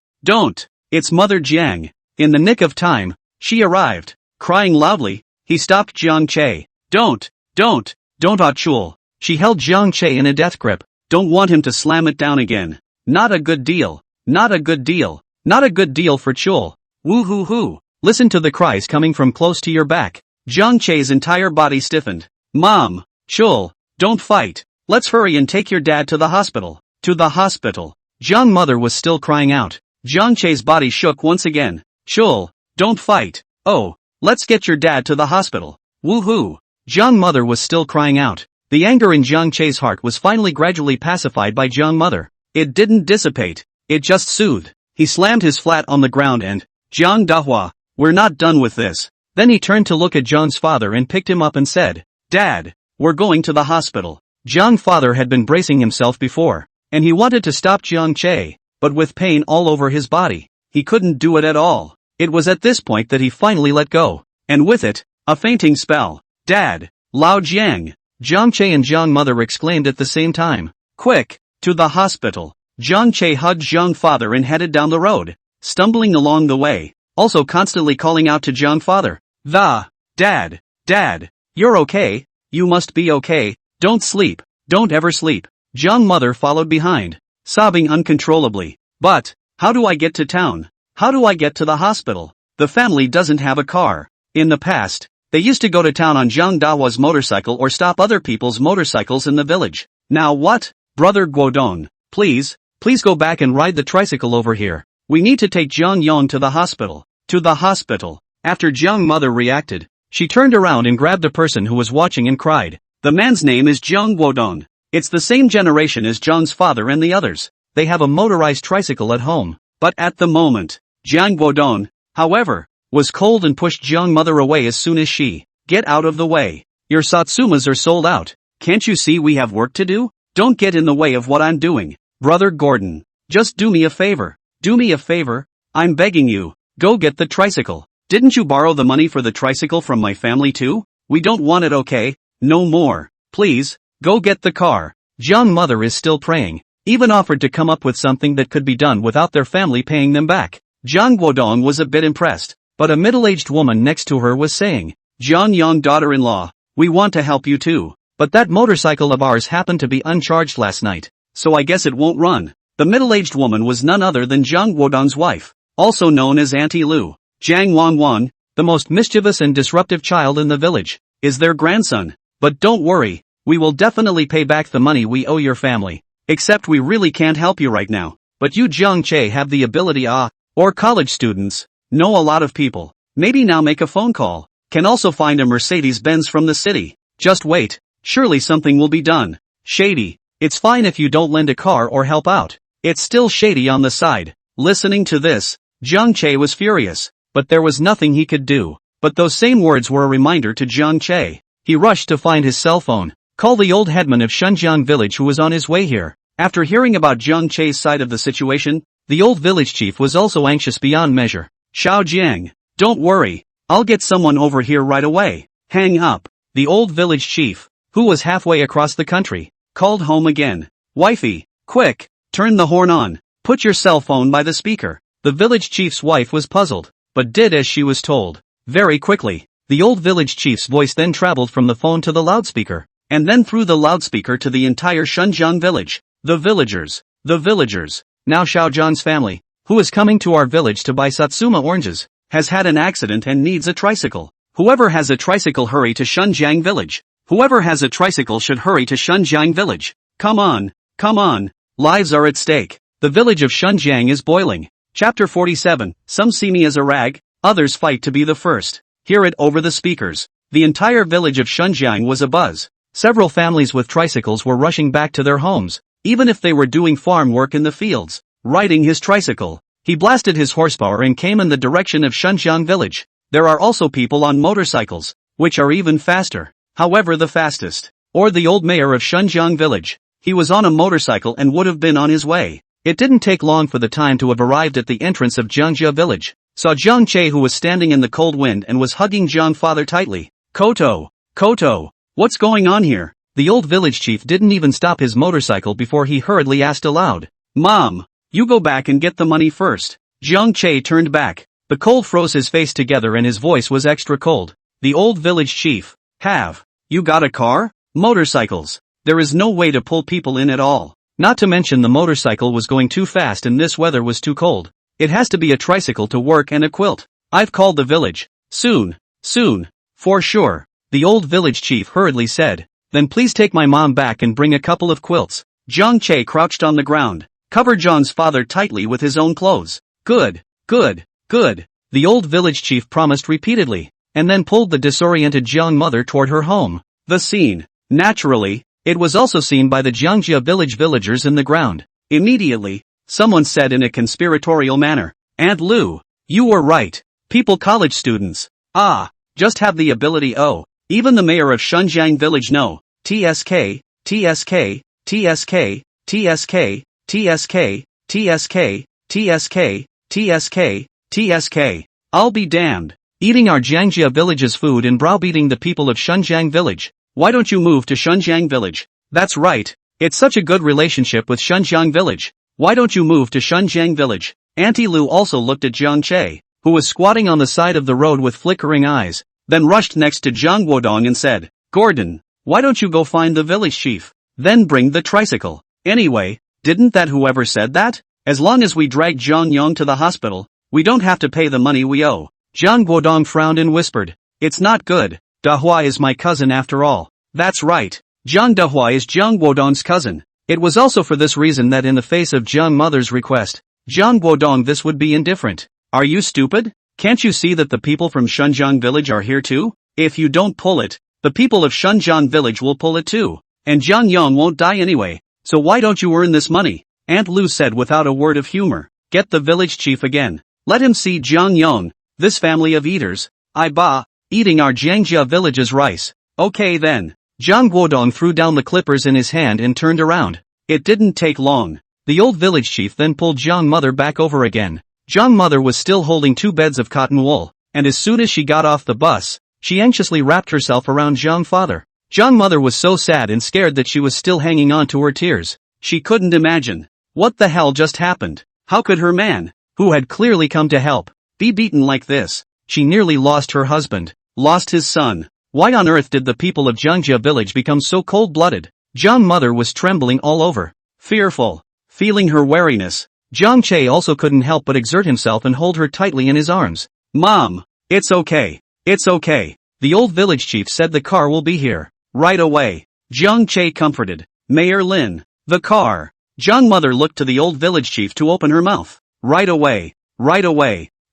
It's Mother Jiang. In the nick of time, she arrived. Crying loudly, he stopped Jiang Che. Don't, Chul. She held Jiang Che in a death grip. Don't want him to slam it down again. Not a good deal. Not a good deal. Not a good deal for Chul. Woo-hoo-hoo. Listen to the cries coming from close to your back. Jiang Che's entire body stiffened. Mom. Chul. Don't fight. Let's hurry and take your dad to the hospital. To the hospital. Jiang mother was still crying out. Jiang Che's body shook once again. Chul. Don't fight. Oh. Let's get your dad to the hospital. Woohoo! Jiang mother was still crying out. The anger in Jiang Che's heart was finally gradually pacified by Jiang mother. It didn't dissipate. It just soothed. He slammed his flat on the ground and, Jiang Dahua, we're not done with this. Then he turned to look at Jiang's father and picked him up and said, Dad, we're going to the hospital. Jiang's father had been bracing himself before, and he wanted to stop Jiang Che, but with pain all over his body, he couldn't do it at all. It was at this point that he finally let go, and with it, a fainting spell. Dad! Lao Jiang! Jiang Che and Jiang mother exclaimed at the same time. Quick! To the hospital! Jiang Che hugged Jiang's father and headed down the road, stumbling along the way, also constantly calling out to Jiang's father. Dad! You're okay? You must be okay. Don't sleep. Don't ever sleep. Jiang mother followed behind, sobbing uncontrollably. But, how do I get to town? How do I get to the hospital? The family doesn't have a car. In the past, they used to go to town on Jiang Dahua's motorcycle or stop other people's motorcycles in the village. Now what? Brother Guodong, please go back and ride the tricycle over here. We need to take Jiang Yong to the hospital. To the hospital. After Jiang mother reacted, she turned around and grabbed a person who was watching and cried. The man's name is Jiang Guodong. It's the same generation as Jiang's father and the others. They have a motorized tricycle at home. But at the moment, Jiang Guodong, however, was cold and pushed Jiang mother away as soon as she, get out of the way. Your Satsumas are sold out. Can't you see we have work to do? Don't get in the way of what I'm doing. Brother Gordon, just do me a favor. Do me a favor. I'm begging you. Go get the tricycle. Didn't you borrow the money for the tricycle from my family too? We don't want it, okay? No more. Please, go get the car. Jiang mother is still praying. Even offered to come up with something that could be done without their family paying them back. Jiang Guodong was a bit impressed, but a middle-aged woman next to her was saying, Jiang Yang daughter-in-law, we want to help you too, but that motorcycle of ours happened to be uncharged last night, so I guess it won't run. The middle-aged woman was none other than Jiang Guodong's wife, also known as Auntie Lu. Jiang Wangwang, the most mischievous and disruptive child in the village, is their grandson. But don't worry, we will definitely pay back the money we owe your family. Except we really can't help you right now. But you Jiang Che have the ability or college students, know a lot of people. Maybe now make a phone call. Can also find a Mercedes-Benz from the city. Just wait, surely something will be done. Shady. It's fine if you don't lend a car or help out. It's still shady on the side. Listening to this, Jiang Che was furious, but there was nothing he could do. But those same words were a reminder to Jiang Che. He rushed to find his cell phone. Call the old headman of Shunjiang village who was on his way here. After hearing about Jiang Che's side of the situation, the old village chief was also anxious beyond measure. Xiao Jiang, Don't worry, I'll get someone over here right away. Hang up. The old village chief, who was halfway across the country, called home again. Wifey, quick, turn the horn on. Put your cell phone by the speaker. The village chief's wife was puzzled, but did as she was told. Very quickly, the old village chief's voice then traveled from the phone to the loudspeaker, and then through the loudspeaker to the entire Shunjiang village. The villagers. Now Xiaozhan's family, who is coming to our village to buy Satsuma oranges, has had an accident and needs a tricycle. Whoever has a tricycle hurry to Shunjiang village. Whoever has a tricycle should hurry to Shunjiang village. Come on. Lives are at stake. The village of Shunjiang is boiling. Chapter 47, some see me as a rag, others fight to be the first. Hear it over the speakers. The entire village of Shunjiang was abuzz. Several families with tricycles were rushing back to their homes, even if they were doing farm work in the fields. Riding his tricycle, he blasted his horsepower and came in the direction of Shunjiang village. There are also people on motorcycles, which are even faster. However, the fastest, or the old mayor of Shunjiang village, he was on a motorcycle and would have been on his way. It didn't take long for the time to have arrived at the entrance of Jiangjia village. Saw Jiang Che, who was standing in the cold wind and was hugging Jiang father tightly. Koto, what's going on here? The old village chief didn't even stop his motorcycle before he hurriedly asked aloud. Mom, you go back and get the money first. Jiang Che turned back. The cold froze his face together and his voice was extra cold. The old village chief. Have you got a car? Motorcycles. There is no way to pull people in at all. Not to mention the motorcycle was going too fast and this weather was too cold. It has to be a tricycle to work and a quilt. I've called the village. Soon. For sure. The old village chief hurriedly said. Then please take my mom back and bring a couple of quilts. Jiang Che crouched on the ground, covered John's father tightly with his own clothes. Good. The old village chief promised repeatedly, and then pulled the disoriented Jiang mother toward her home. The scene. Naturally, it was also seen by the Jiangjia village villagers in the ground. Immediately, someone said in a conspiratorial manner, Aunt Lu, you were right. People college students. Just have the ability. Even the mayor of Shunjiang village know. TSK. I'll be damned. Eating our Jiangjia village's food and browbeating the people of Shunjiang village. Why don't you move to Shunjiang village? That's right. It's such a good relationship with Shunjiang village. Why don't you move to Shunjiang village? Auntie Lu also looked at Jiang Che, who was squatting on the side of the road with flickering eyes, then rushed next to Jiang Guodong and said, Gordon, why don't you go find the village chief? Then bring the tricycle. Anyway, didn't that whoever said that? As long as we drag Zhang Yong to the hospital, we don't have to pay the money we owe. Jiang Guodong frowned and whispered, it's not good. Dahua is my cousin after all. That's right. Jiang Dahua is Jiang Guodong's cousin. It was also for this reason that in the face of Jiang mother's request, Jiang Guodong this would be indifferent. Are you stupid? Can't you see that the people from Shunjiang village are here too? If you don't pull it, the people of Shunjiang village will pull it too. And Jiang Yong won't die anyway. So why don't you earn this money? Aunt Lu said without a word of humor. Get the village chief again. Let him see Jiang Yong, this family of eaters. Eating our Jiangjia village's rice. Okay then. Jiang Guodong threw down the clippers in his hand and turned around. It didn't take long. The old village chief then pulled Jiang mother back over again. Jiang mother was still holding 2 beds of cotton wool, and as soon as she got off the bus, she anxiously wrapped herself around Jiang father. Jiang mother was so sad and scared that she was still hanging on to her tears. She couldn't imagine. What the hell just happened? How could her man, who had clearly come to help, be beaten like this? She nearly lost her husband, lost his son. Why on earth did the people of Jiangjia village become so cold-blooded? Jiang mother was trembling all over, fearful, feeling her wariness. Jiang Che also couldn't help but exert himself and hold her tightly in his arms. Mom, it's okay. The old village chief said the car will be here right away. Jiang Che comforted. Mayor Lin, the car. Jiang mother looked to the old village chief to open her mouth. Right away.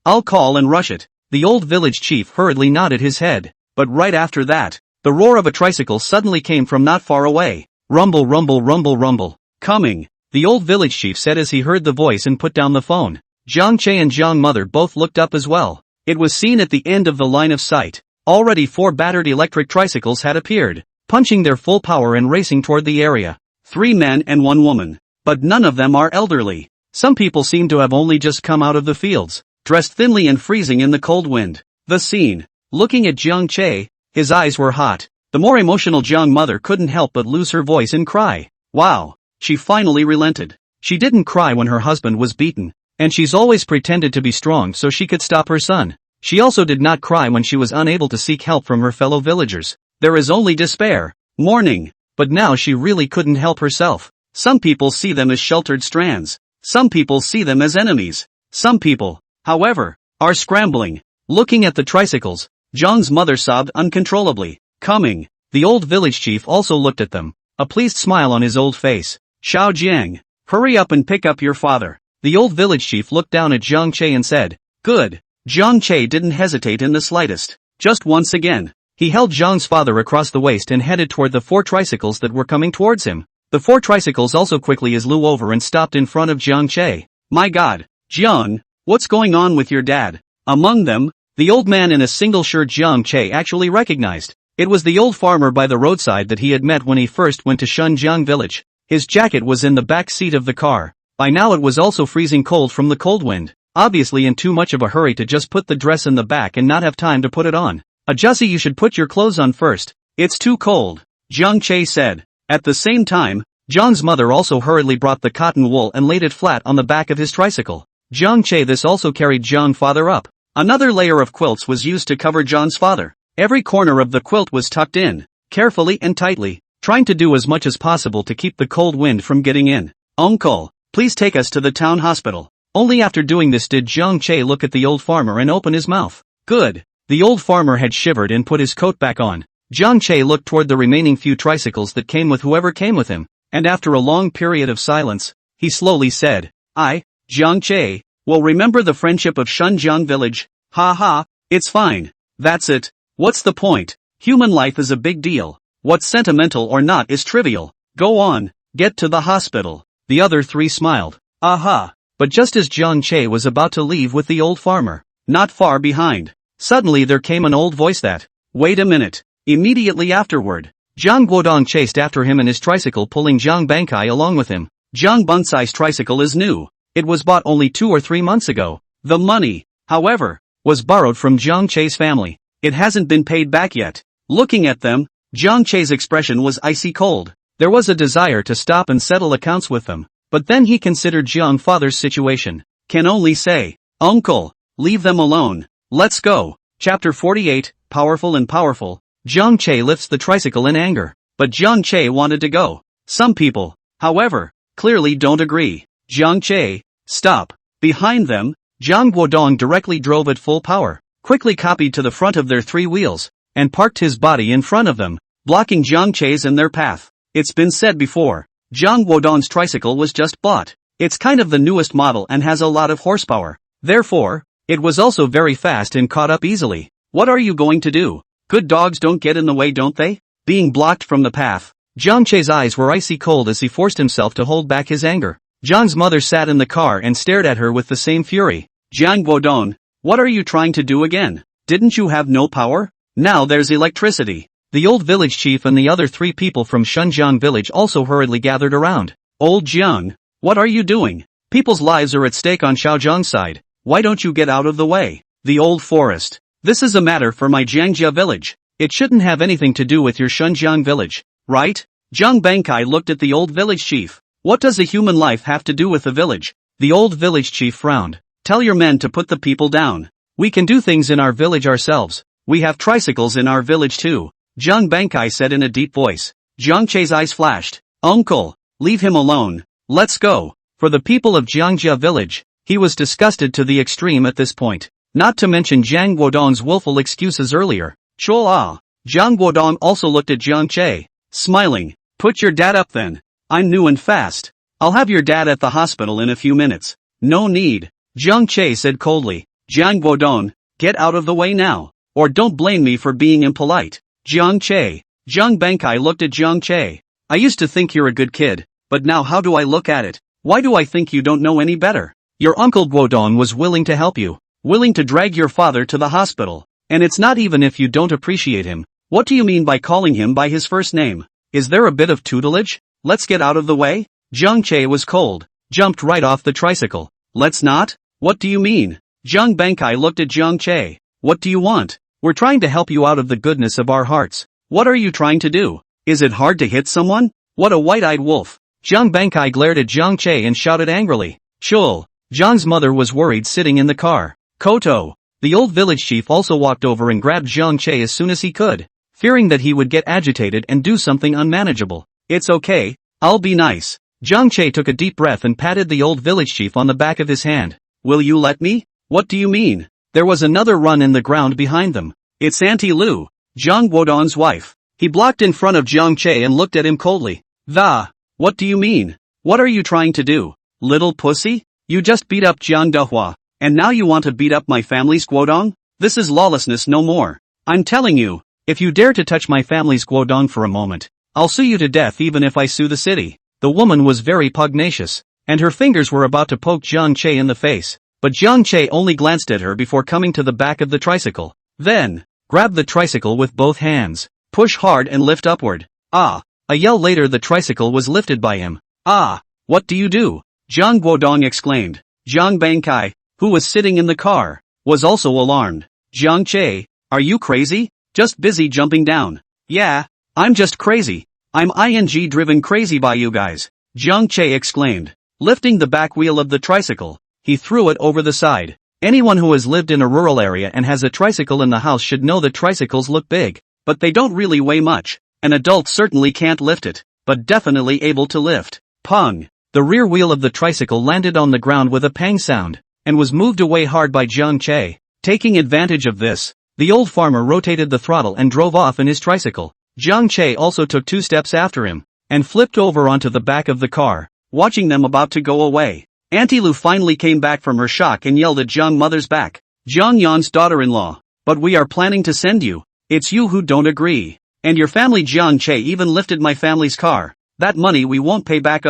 I'll call and rush it. The old village chief hurriedly nodded his head. But right after that, the roar of a tricycle suddenly came from not far away. Rumble, rumble, rumble, rumble. Coming, the old village chief said as he heard the voice and put down the phone. Jiang Che and Jiang mother both looked up as well. It was seen at the end of the line of sight. Already 4 battered electric tricycles had appeared, punching their full power and racing toward the area. 3 men and 1 woman. But none of them are elderly. Some people seem to have only just come out of the fields. dressed thinly and freezing in the cold wind. The scene. Looking at Jiang Che, his eyes were hot. The more emotional Jiang mother couldn't help but lose her voice and cry. Wow. She finally relented. She didn't cry when her husband was beaten, and she's always pretended to be strong so she could stop her son. She also did not cry when she was unable to seek help from her fellow villagers. There is only despair, mourning. But now she really couldn't help herself. Some people see them as sheltered strands. Some people see them as enemies. Some people, however, are scrambling. Looking at the tricycles, Jiang's mother sobbed uncontrollably. Coming. The old village chief also looked at them, a pleased smile on his old face. Xiao Jiang, hurry up and pick up your father. The old village chief looked down at Jiang Che and said, good. Jiang Che didn't hesitate in the slightest. Just once again, he held Jiang's father across the waist and headed toward the 4 tricycles that were coming towards him. The 4 tricycles also quickly flew over and stopped in front of Jiang Che. My God, Jiang, what's going on with your dad? Among them, the old man in a single shirt Jiang Che actually recognized. It was the old farmer by the roadside that he had met when he first went to Shunjiang village. His jacket was in the back seat of the car. By now it was also freezing cold from the cold wind. Obviously in too much of a hurry to just put the dress in the back and not have time to put it on. Adjusty, you should put your clothes on first. It's too cold, Jiang Che said. At the same time, Jiang's mother also hurriedly brought the cotton wool and laid it flat on the back of his tricycle. Jiang Che this also carried Jiang father up. Another layer of quilts was used to cover Jiang's father. Every corner of the quilt was tucked in, carefully and tightly, trying to do as much as possible to keep the cold wind from getting in. Uncle, please take us to the town hospital. Only after doing this did Jiang Che look at the old farmer and open his mouth. Good. The old farmer had shivered and put his coat back on. Jiang Che looked toward the remaining few tricycles that came with whoever came with him, and after a long period of silence, he slowly said, Jiang Che, will remember the friendship of Shunjiang village. Ha ha, it's fine. That's it. What's the point? Human life is a big deal. What's sentimental or not is trivial. Go on, get to the hospital. The other 3 smiled. Aha. But just as Jiang Che was about to leave with the old farmer, not far behind, suddenly there came an old voice that, wait a minute. Immediately afterward, Jiang Guodong chased after him in his tricycle, pulling Jiang Bankai along with him. Jiang Bunsai's tricycle is new. It was bought only 2 or 3 months ago. The money, however, was borrowed from Jiang Che's family. It hasn't been paid back yet. Looking at them, Jiang Che's expression was icy cold. There was a desire to stop and settle accounts with them, but then he considered Jiang father's situation. Can only say, Uncle, leave them alone. Let's go. Chapter 48, Powerful and Powerful. Jiang Che lifts the tricycle in anger, but Jiang Che wanted to go. Some people, however, clearly don't agree. Jiang Che, stop. Behind them, Jiang Guodong directly drove at full power, quickly copied to the front of their 3 wheels, and parked his body in front of them, blocking Jiang Che's in their path. It's been said before, Jiang Guodong's tricycle was just bought. It's kind of the newest model and has a lot of horsepower. Therefore, it was also very fast and caught up easily. What are you going to do? Good dogs don't get in the way, don't they? Being blocked from the path, Jiang Che's eyes were icy cold as he forced himself to hold back his anger. Jiang's mother sat in the car and stared at her with the same fury. Jiang Guodong, what are you trying to do again? Didn't you have no power? Now there's electricity. The old village chief and the other 3 people from Shunjiang village also hurriedly gathered around. Old Jiang, what are you doing? People's lives are at stake on Xiaojiang's side. Why don't you get out of the way? The old forest. This is a matter for my Jiangjia village. It shouldn't have anything to do with your Shunjiang village, right? Jiang Bankai looked at the old village chief. What does a human life have to do with the village? The old village chief frowned. Tell your men to put the people down. We can do things in our village ourselves. We have tricycles in our village too, Jiang Bankai said in a deep voice. Jiang Che's eyes flashed. Uncle, leave him alone. Let's go. For the people of Jiangjia village, he was disgusted to the extreme at this point. Not to mention Jiang Guodong's willful excuses earlier. Chola. Jiang Guodong also looked at Jiang Che, smiling. Put your dad up then. I'm new and fast. I'll have your dad at the hospital in a few minutes. No need. Jiang Che said coldly. Jiang Guodong, get out of the way now, or don't blame me for being impolite. Jiang Che. Jiang Bankai looked at Jiang Che. I used to think you're a good kid, but now how do I look at it? Why do I think you don't know any better? Your uncle Guodong was willing to help you. Willing to drag your father to the hospital. And it's not even if you don't appreciate him. What do you mean by calling him by his first name? Is there a bit of tutelage? Let's get out of the way? Jiang Che was cold. Jumped right off the tricycle. Let's not? What do you mean? Jiang Bankai looked at Jiang Che. What do you want? We're trying to help you out of the goodness of our hearts. What are you trying to do? Is it hard to hit someone? What a white-eyed wolf. Jiang Bankai glared at Jiang Che and shouted angrily. Chul. Jiang's mother was worried sitting in the car. Koto. The old village chief also walked over and grabbed Jiang Che as soon as he could, fearing that he would get agitated and do something unmanageable. It's okay, I'll be nice. Jiang Che took a deep breath and patted the old village chief on the back of his hand. Will you let me? What do you mean? There was another run in the ground behind them. It's Auntie Lu, Jiang Guodong's wife. He blocked in front of Jiang Che and looked at him coldly. What do you mean? What are you trying to do? Little pussy? You just beat up Jiang Dehua, and now you want to beat up my family's Guodong? This is lawlessness no more. I'm telling you, if you dare to touch my family's Guodong for a moment, I'll sue you to death even if I sue the city. The woman was very pugnacious, and her fingers were about to poke Jiang Che in the face, but Jiang Che only glanced at her before coming to the back of the tricycle. Then, grab the tricycle with both hands, push hard and lift upward. A yell later the tricycle was lifted by him. What do you do? Jiang Guodong exclaimed. Jiang Bankai, who was sitting in the car, was also alarmed. Jiang Che, are you crazy? Just busy jumping down. Yeah, I'm just crazy. I'm ing-driven crazy by you guys. Jiang Che exclaimed. Lifting the back wheel of the tricycle, he threw it over the side. Anyone who has lived in a rural area and has a tricycle in the house should know that tricycles look big, but they don't really weigh much. An adult certainly can't lift it, but definitely able to lift. Pung! The rear wheel of the tricycle landed on the ground with a pang sound, and was moved away hard by Jiang Che. Taking advantage of this, the old farmer rotated the throttle and drove off in his tricycle. Jiang Che also took 2 steps after him, and flipped over onto the back of the car, watching them about to go away. Auntie Lu finally came back from her shock and yelled at Jiang Mother's back. Jiang Yan's daughter-in-law. But we are planning to send you. It's you who don't agree. And your family. Jiang Che even lifted my family's car. That money we won't pay back.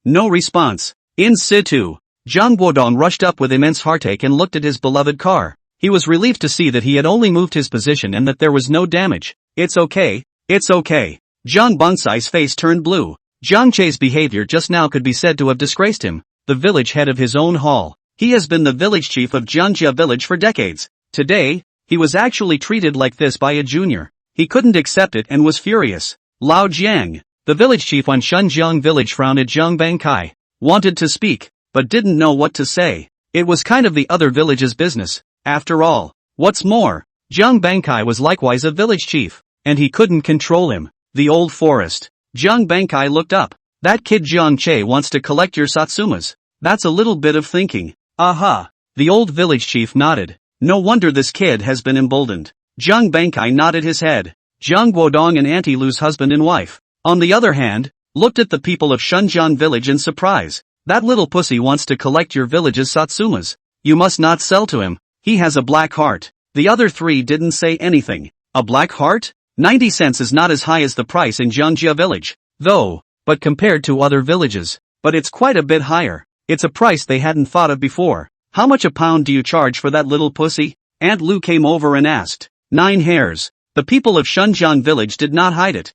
No response. In situ. Jiang Guodong rushed up with immense heartache and looked at his beloved car. He was relieved to see that he had only moved his position and that there was no damage. It's okay. It's okay. Jiang Bangsai's face turned blue. Jiang Che's behavior just now could be said to have disgraced him, the village head of his own hall. He has been the village chief of Jiangjia village for decades. Today, he was actually treated like this by a junior. He couldn't accept it and was furious. Lao Jiang, the village chief on Shunjiang village, frowned at Jiang Bankai. Wanted to speak, but didn't know what to say. It was kind of the other village's business, after all. What's more, Jiang Bankai was likewise a village chief, and he couldn't control him. The old forest. Jiang Bankai looked up. That kid Jiang Che wants to collect your Satsumas. That's a little bit of thinking. Aha. The old village chief nodded. No wonder this kid has been emboldened. Jiang Bankai nodded his head. Jiang Guodong and Auntie Lu's husband and wife, on the other hand, looked at the people of Shunjiang village in surprise. That little pussy wants to collect your village's Satsumas. You must not sell to him. He has a black heart. The other 3 didn't say anything. A black heart? 90 cents is not as high as the price in Jiangjia village, though, but compared to other villages. But it's quite a bit higher. It's a price they hadn't thought of before. How much a pound do you charge for that little pussy? Aunt Lu came over and asked. 9 hairs. The people of Shunjiang village did not hide it.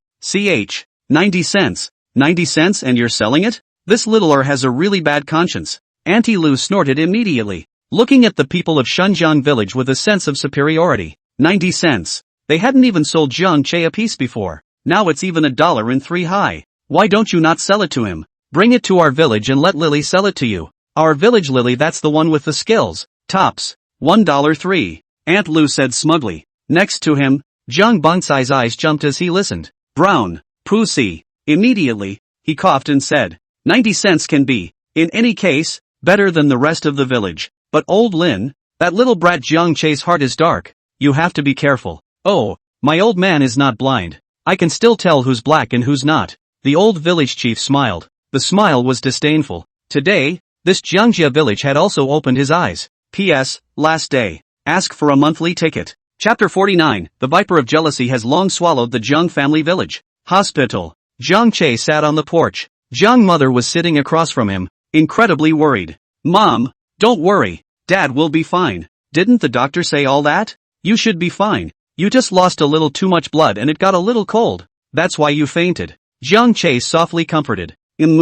90 cents. 90 cents and you're selling it? This littler has a really bad conscience. Auntie Lu snorted immediately, looking at the people of Shunjiang village with a sense of superiority. 90 cents. They hadn't even sold Jiang Che a piece before. Now it's even $1.03 high. Why don't you not sell it to him? Bring it to our village and let Lily sell it to you. Our village Lily, that's the one with the skills. Tops. $1.03. Aunt Lu said smugly. Next to him, Jiang Bangsai's eyes jumped as he listened. Brown. Pussy. Immediately, he coughed and said. 90 cents can be, in any case, better than the rest of the village. But old Lin, that little brat Jiang Che's heart is dark. You have to be careful. Oh, my old man is not blind. I can still tell who's black and who's not. The old village chief smiled. The smile was disdainful. Today, this Jiangjia village had also opened his eyes. P.S. Last day. Ask for a monthly ticket. Chapter 49. The viper of jealousy has long swallowed the Jiang family village. Hospital. Jiang Che sat on the porch. Jiang mother was sitting across from him, incredibly worried. Mom, don't worry. Dad will be fine. Didn't the doctor say all that? You should be fine. You just lost a little too much blood and it got a little cold. That's why you fainted. Jiang Che softly comforted. I'm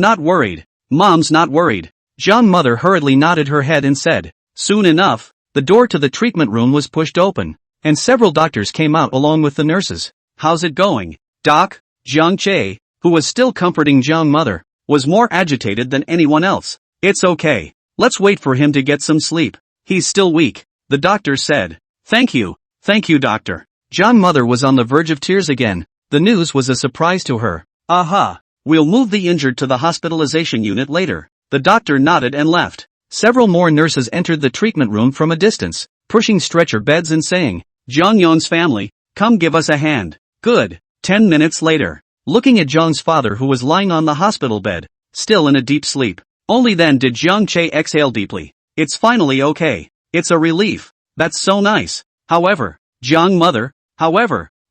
not worried. Mom's not worried. Jiang Mother hurriedly nodded her head and said, soon enough, the door to the treatment room was pushed open, and several doctors came out along with the nurses. How's it going, Doc? Jiang Che, who was still comforting Jiang Mother, was more agitated than anyone else. It's okay. Let's wait for him to get some sleep. He's still weak, the doctor said. Thank you, doctor. Jiang Mother was on the verge of tears again. The news was a surprise to her. Aha. We'll move the injured to the hospitalization unit later. The doctor nodded and left. Several more nurses entered the treatment room from a distance, pushing stretcher beds and saying, Jiang Yong's family, come give us a hand. Good. 10 minutes later, looking at Jiang's father who was lying on the hospital bed, still in a deep sleep. Only then did Jiang Che exhale deeply. It's finally okay. It's a relief. That's so nice. However, Jiang Mother,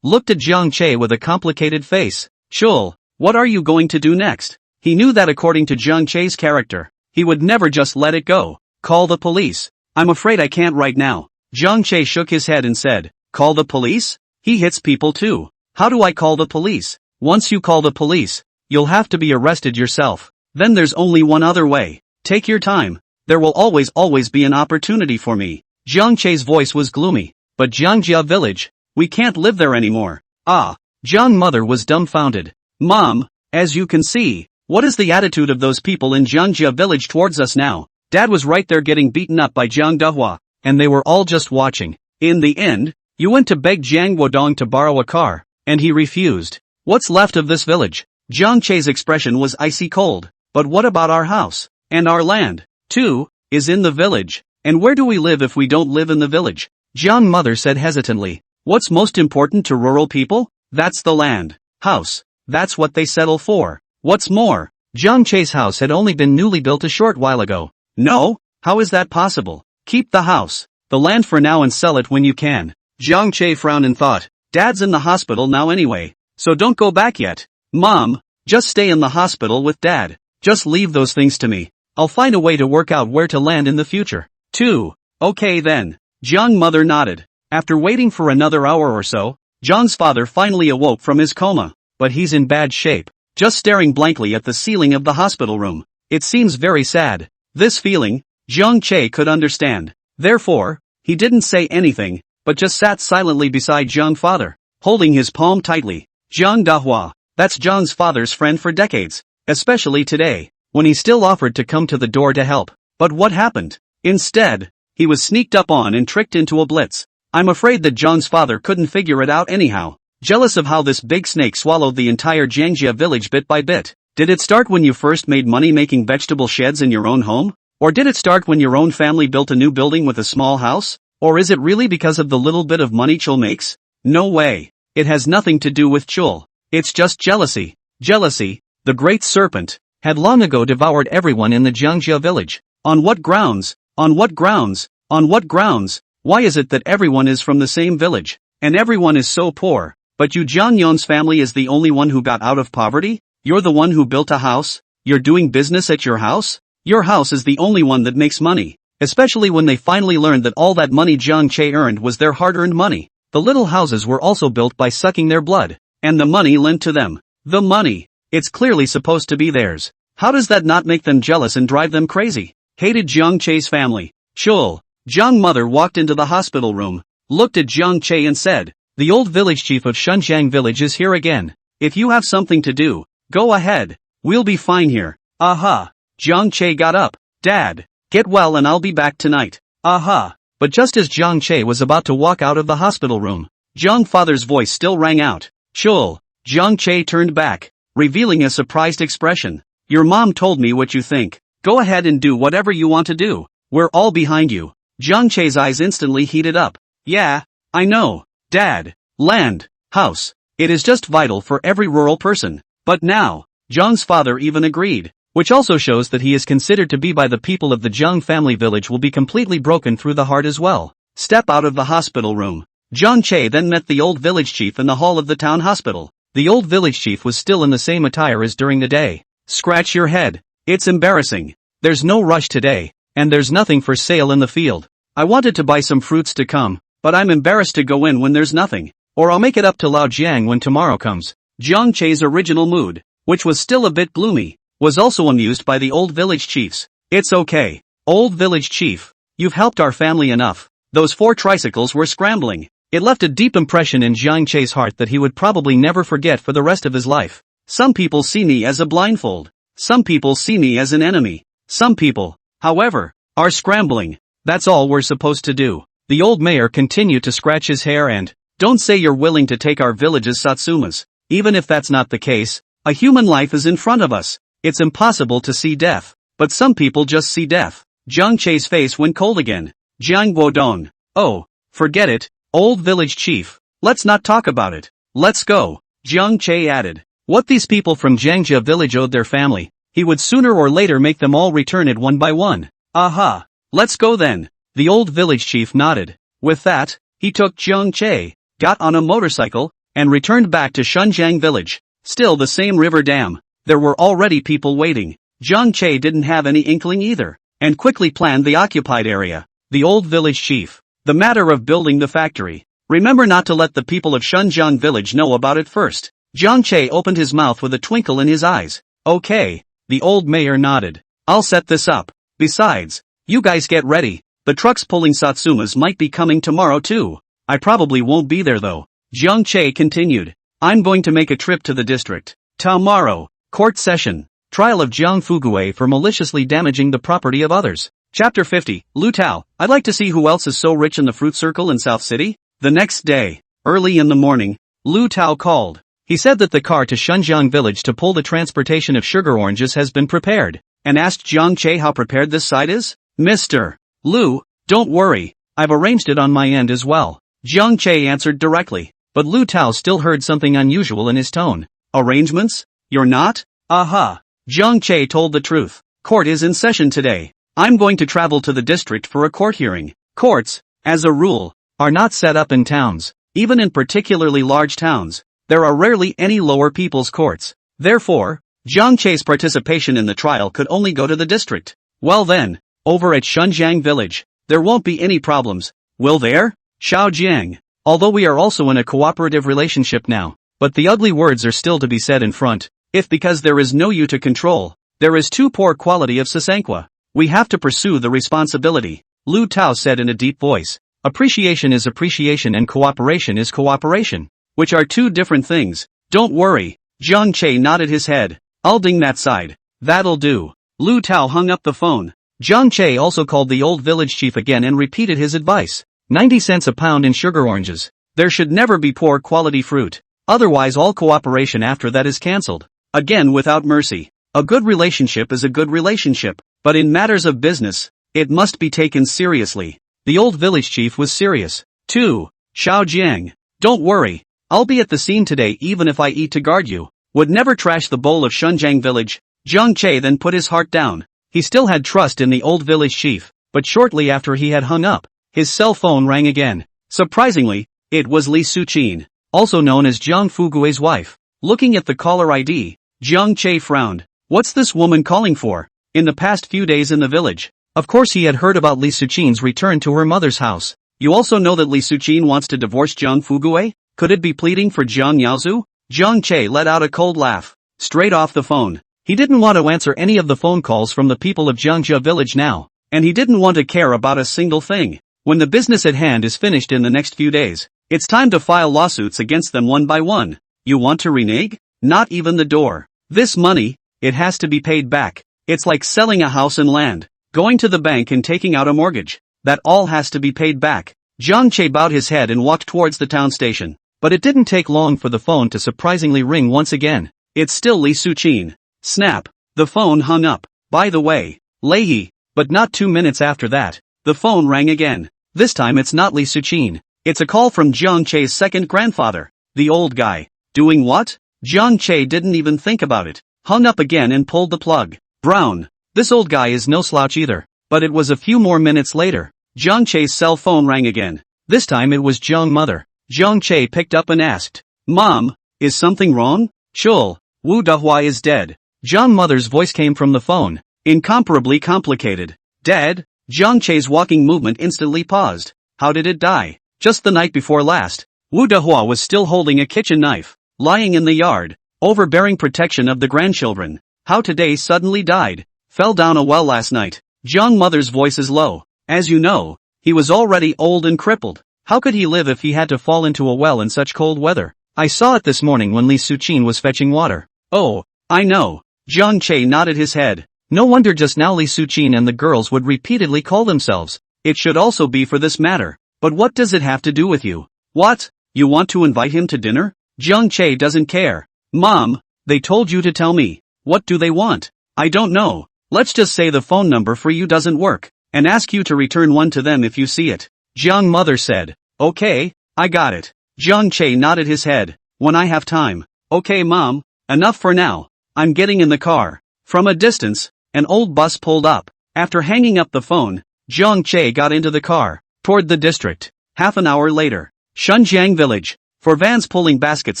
looked at Jiang Che with a complicated face. Chul, what are you going to do next? He knew that according to Jiang Che's character, he would never just let it go. Call the police. I'm afraid I can't right now. Jiang Che shook his head and said, call the police? He hits people too. How do I call the police? Once you call the police, you'll have to be arrested yourself. Then there's only one other way. Take your time. There will always be an opportunity for me. Jiang Che's voice was gloomy. But Jiangjia village, we can't live there anymore. Ah. Jiang Mother was dumbfounded. Mom, as you can see, what is the attitude of those people in Jiangjia village towards us now? Dad was right there getting beaten up by Jiang Dehua, and they were all just watching. In the end, you went to beg Jiang Wodong to borrow a car, and he refused. What's left of this village? Jiang Che's expression was icy cold. But what about our house? And our land, too, is in the village. And where do we live if we don't live in the village? Jiang Mother said hesitantly. What's most important to rural people? That's the land. House. That's what they settle for. What's more, Jiang Che's house had only been newly built a short while ago. No? How is that possible? Keep the house, the land for now and sell it when you can. Jiang Che frowned and thought, Dad's in the hospital now anyway, so don't go back yet. Mom, just stay in the hospital with Dad. Just leave those things to me. I'll find a way to work out where to land in the future. 2. Okay then. Jiang Mother nodded. After waiting for another hour or so, Jiang's father finally awoke from his coma. But he's in bad shape, just staring blankly at the ceiling of the hospital room. It seems very sad. This feeling, Jiang Che could understand. Therefore, he didn't say anything, but just sat silently beside Jiang's father, holding his palm tightly. Jiang Dehua, that's Jiang's father's friend for decades, especially today, when he still offered to come to the door to help. But what happened? Instead, he was sneaked up on and tricked into a blitz. I'm afraid that Jiang's father couldn't figure it out anyhow. Jealous of how this big snake swallowed the entire Jiangjia village bit by bit. Did it start when you first made money making vegetable sheds in your own home? Or did it start when your own family built a new building with a small house? Or is it really because of the little bit of money Chul makes? No way. It has nothing to do with Chul. It's just jealousy. Jealousy, the great serpent, had long ago devoured everyone in the Jiangjia village. On what grounds? On what grounds? On what grounds? Why is it that everyone is from the same village, and everyone is so poor? But you Jiang Yong's family is the only one who got out of poverty? You're the one who built a house? You're doing business at your house? Your house is the only one that makes money. Especially when they finally learned that all that money Jiang Che earned was their hard-earned money. The little houses were also built by sucking their blood, and the money lent to them. The money. It's clearly supposed to be theirs. How does that not make them jealous and drive them crazy? Hated Jiang Che's family. Chul. Jiang Mother walked into the hospital room, looked at Jiang Che and said, the old village chief of Shunjiang village is here again. If you have something to do, go ahead. We'll be fine here. Aha. Jiang Che got up. Dad, get well and I'll be back tonight. Aha. But just as Jiang Che was about to walk out of the hospital room, Jiang father's voice still rang out. Chul. Jiang Che turned back, revealing a surprised expression. Your mom told me what you think. Go ahead and do whatever you want to do. We're all behind you. Jiang Che's eyes instantly heated up. Yeah, I know. Dad, land, house. It is just vital for every rural person. But now, Jiang's father even agreed, which also shows that he is considered to be by the people of the Jiang family village will be completely broken through the heart as well. Step out of the hospital room. Jiang Che then met the old village chief in the hall of the town hospital. The old village chief was still in the same attire as during the day. Scratch your head. It's embarrassing. There's no rush today, and there's nothing for sale in the field. I wanted to buy some fruits to come, but I'm embarrassed to go in when there's nothing. Or I'll make it up to Lao Jiang when tomorrow comes. Jiang Che's original mood, which was still a bit gloomy, was also amused by the old village chief's It's okay. Old village chief. You've helped our family enough. Those 4 tricycles were scrambling. It left a deep impression in Jiang Che's heart that he would probably never forget for the rest of his life. Some people see me as a blindfold. Some people see me as an enemy. Some people, however, are scrambling. That's all we're supposed to do. The old mayor continued to scratch his hair and, don't say you're willing to take our village's Satsumas. Even if that's not the case, a human life is in front of us. It's impossible to see death. But some people just see death. Jiang Che's face went cold again. Jiang Guodong. Oh, forget it, old village chief. Let's not talk about it. Let's go. Jiang Che added. What these people from Jiangjia village owed their family, he would sooner or later make them all return it one by one. Aha. Let's go then. The old village chief nodded. With that, he took Jiang Che, got on a motorcycle, and returned back to Shunjiang village. Still the same river dam. There were already people waiting. Jiang Che didn't have any inkling either, and quickly planned the occupied area. The old village chief. The matter of building the factory. Remember not to let the people of Shunjiang village know about it first. Jiang Che opened his mouth with a twinkle in his eyes. Okay. The old mayor nodded. I'll set this up. Besides, you guys get ready. The trucks pulling Satsumas might be coming tomorrow too. I probably won't be there though. Jiang Che continued. I'm going to make a trip to the district. Tomorrow. Court session. Trial of Jiang Fugue for maliciously damaging the property of others. Chapter 50. Lu Tao. I'd like to see who else is so rich in the fruit circle in South City. The next day, early in the morning, Lu Tao called. He said that the car to Shunjiang village to pull the transportation of sugar oranges has been prepared, and asked Jiang Che how prepared this side is. Mr. Lu, don't worry, I've arranged it on my end as well. Jiang Che answered directly, but Lu Tao still heard something unusual in his tone. Arrangements? You're not? Aha. Jiang Che told the truth. Court is in session today. I'm going to travel to the district for a court hearing. Courts, as a rule, are not set up in towns. Even in particularly large towns, there are rarely any lower people's courts. Therefore, Jiang Che's participation in the trial could only go to the district. Well then, over at Shunjiang village, there won't be any problems, will there? Xiao Jiang. Although we are also in a cooperative relationship now, but the ugly words are still to be said in front. If because there is no you to control, there is too poor quality of Sasanqua, we have to pursue the responsibility. Lu Tao said in a deep voice. Appreciation is appreciation and cooperation is cooperation, which are two different things. Don't worry. Jiang Che nodded his head. I'll ding that side. That'll do. Lu Tao hung up the phone. Jiang Che also called the old village chief again and repeated his advice. 90 cents a pound in sugar oranges. There should never be poor quality fruit. Otherwise all cooperation after that is cancelled. Again without mercy. A good relationship is a good relationship, but in matters of business, it must be taken seriously. The old village chief was serious. 2. Xiao Jiang. Don't worry. I'll be at the scene today even if I eat to guard you. Would never trash the bowl of Shunjiang village. Jiang Che then put his heart down. He still had trust in the old village chief, but shortly after he had hung up, his cell phone rang again. Surprisingly, it was Li Suqin, also known as Jiang Fugue's wife. Looking at the caller ID, Jiang Che frowned. What's this woman calling for? In the past few days in the village, of course he had heard about Li Suqin's return to her mother's house. You also know that Li Suqin wants to divorce Jiang Fugue? Could it be pleading for Jiang Yaozu? Jiang Che let out a cold laugh. Straight off the phone. He didn't want to answer any of the phone calls from the people of Jiangjia village now, and he didn't want to care about a single thing. When the business at hand is finished in the next few days, it's time to file lawsuits against them one by one. You want to renege? Not even the door. This money, it has to be paid back. It's like selling a house and land, going to the bank and taking out a mortgage. That all has to be paid back. Jiang Che bowed his head and walked towards the town station. But it didn't take long for the phone to surprisingly ring once again. It's still Li Suqin. Snap. The phone hung up. By the way, Leahy. But not 2 minutes after that, the phone rang again. This time it's not Li Suqin. It's a call from Jiang Che's second grandfather. The old guy. Doing what? Jiang Che didn't even think about it. Hung up again and pulled the plug. Brown. This old guy is no slouch either. But it was a few more minutes later. Jiang Che's cell phone rang again. This time it was Jiang Mother. Jiang Che picked up and asked, Mom, is something wrong? Chul, Wu Dahua is dead. Jiang Mother's voice came from the phone. Incomparably complicated. Dead? Jiang Che's walking movement instantly paused. How did it die? Just the night before last. Wu Dahua was still holding a kitchen knife, lying in the yard, overbearing protection of the grandchildren. How today suddenly died. fell down a well last night. Jiang mother's voice is low. As you know, he was already old and crippled. How could he live if he had to fall into a well in such cold weather? I saw it this morning when Li Suqin was fetching water. Oh, I know. Jiang Che nodded his head. No wonder just now Li Suqin and the girls would repeatedly call themselves. It should also be for this matter. But what does it have to do with you? What? You want to invite him to dinner? Jiang Che doesn't care. Mom, they told you to tell me. What do they want? I don't know. Let's just say the phone number for you doesn't work, and ask you to return one to them if you see it. Jiang mother said. Okay, I got it. Jiang Che nodded his head. When I have time. Okay mom, enough for now. I'm getting in the car. From a distance, an old bus pulled up. After hanging up the phone, Jiang Che got into the car, toward the district. Half an hour later, Shunjiang village. Four vans pulling baskets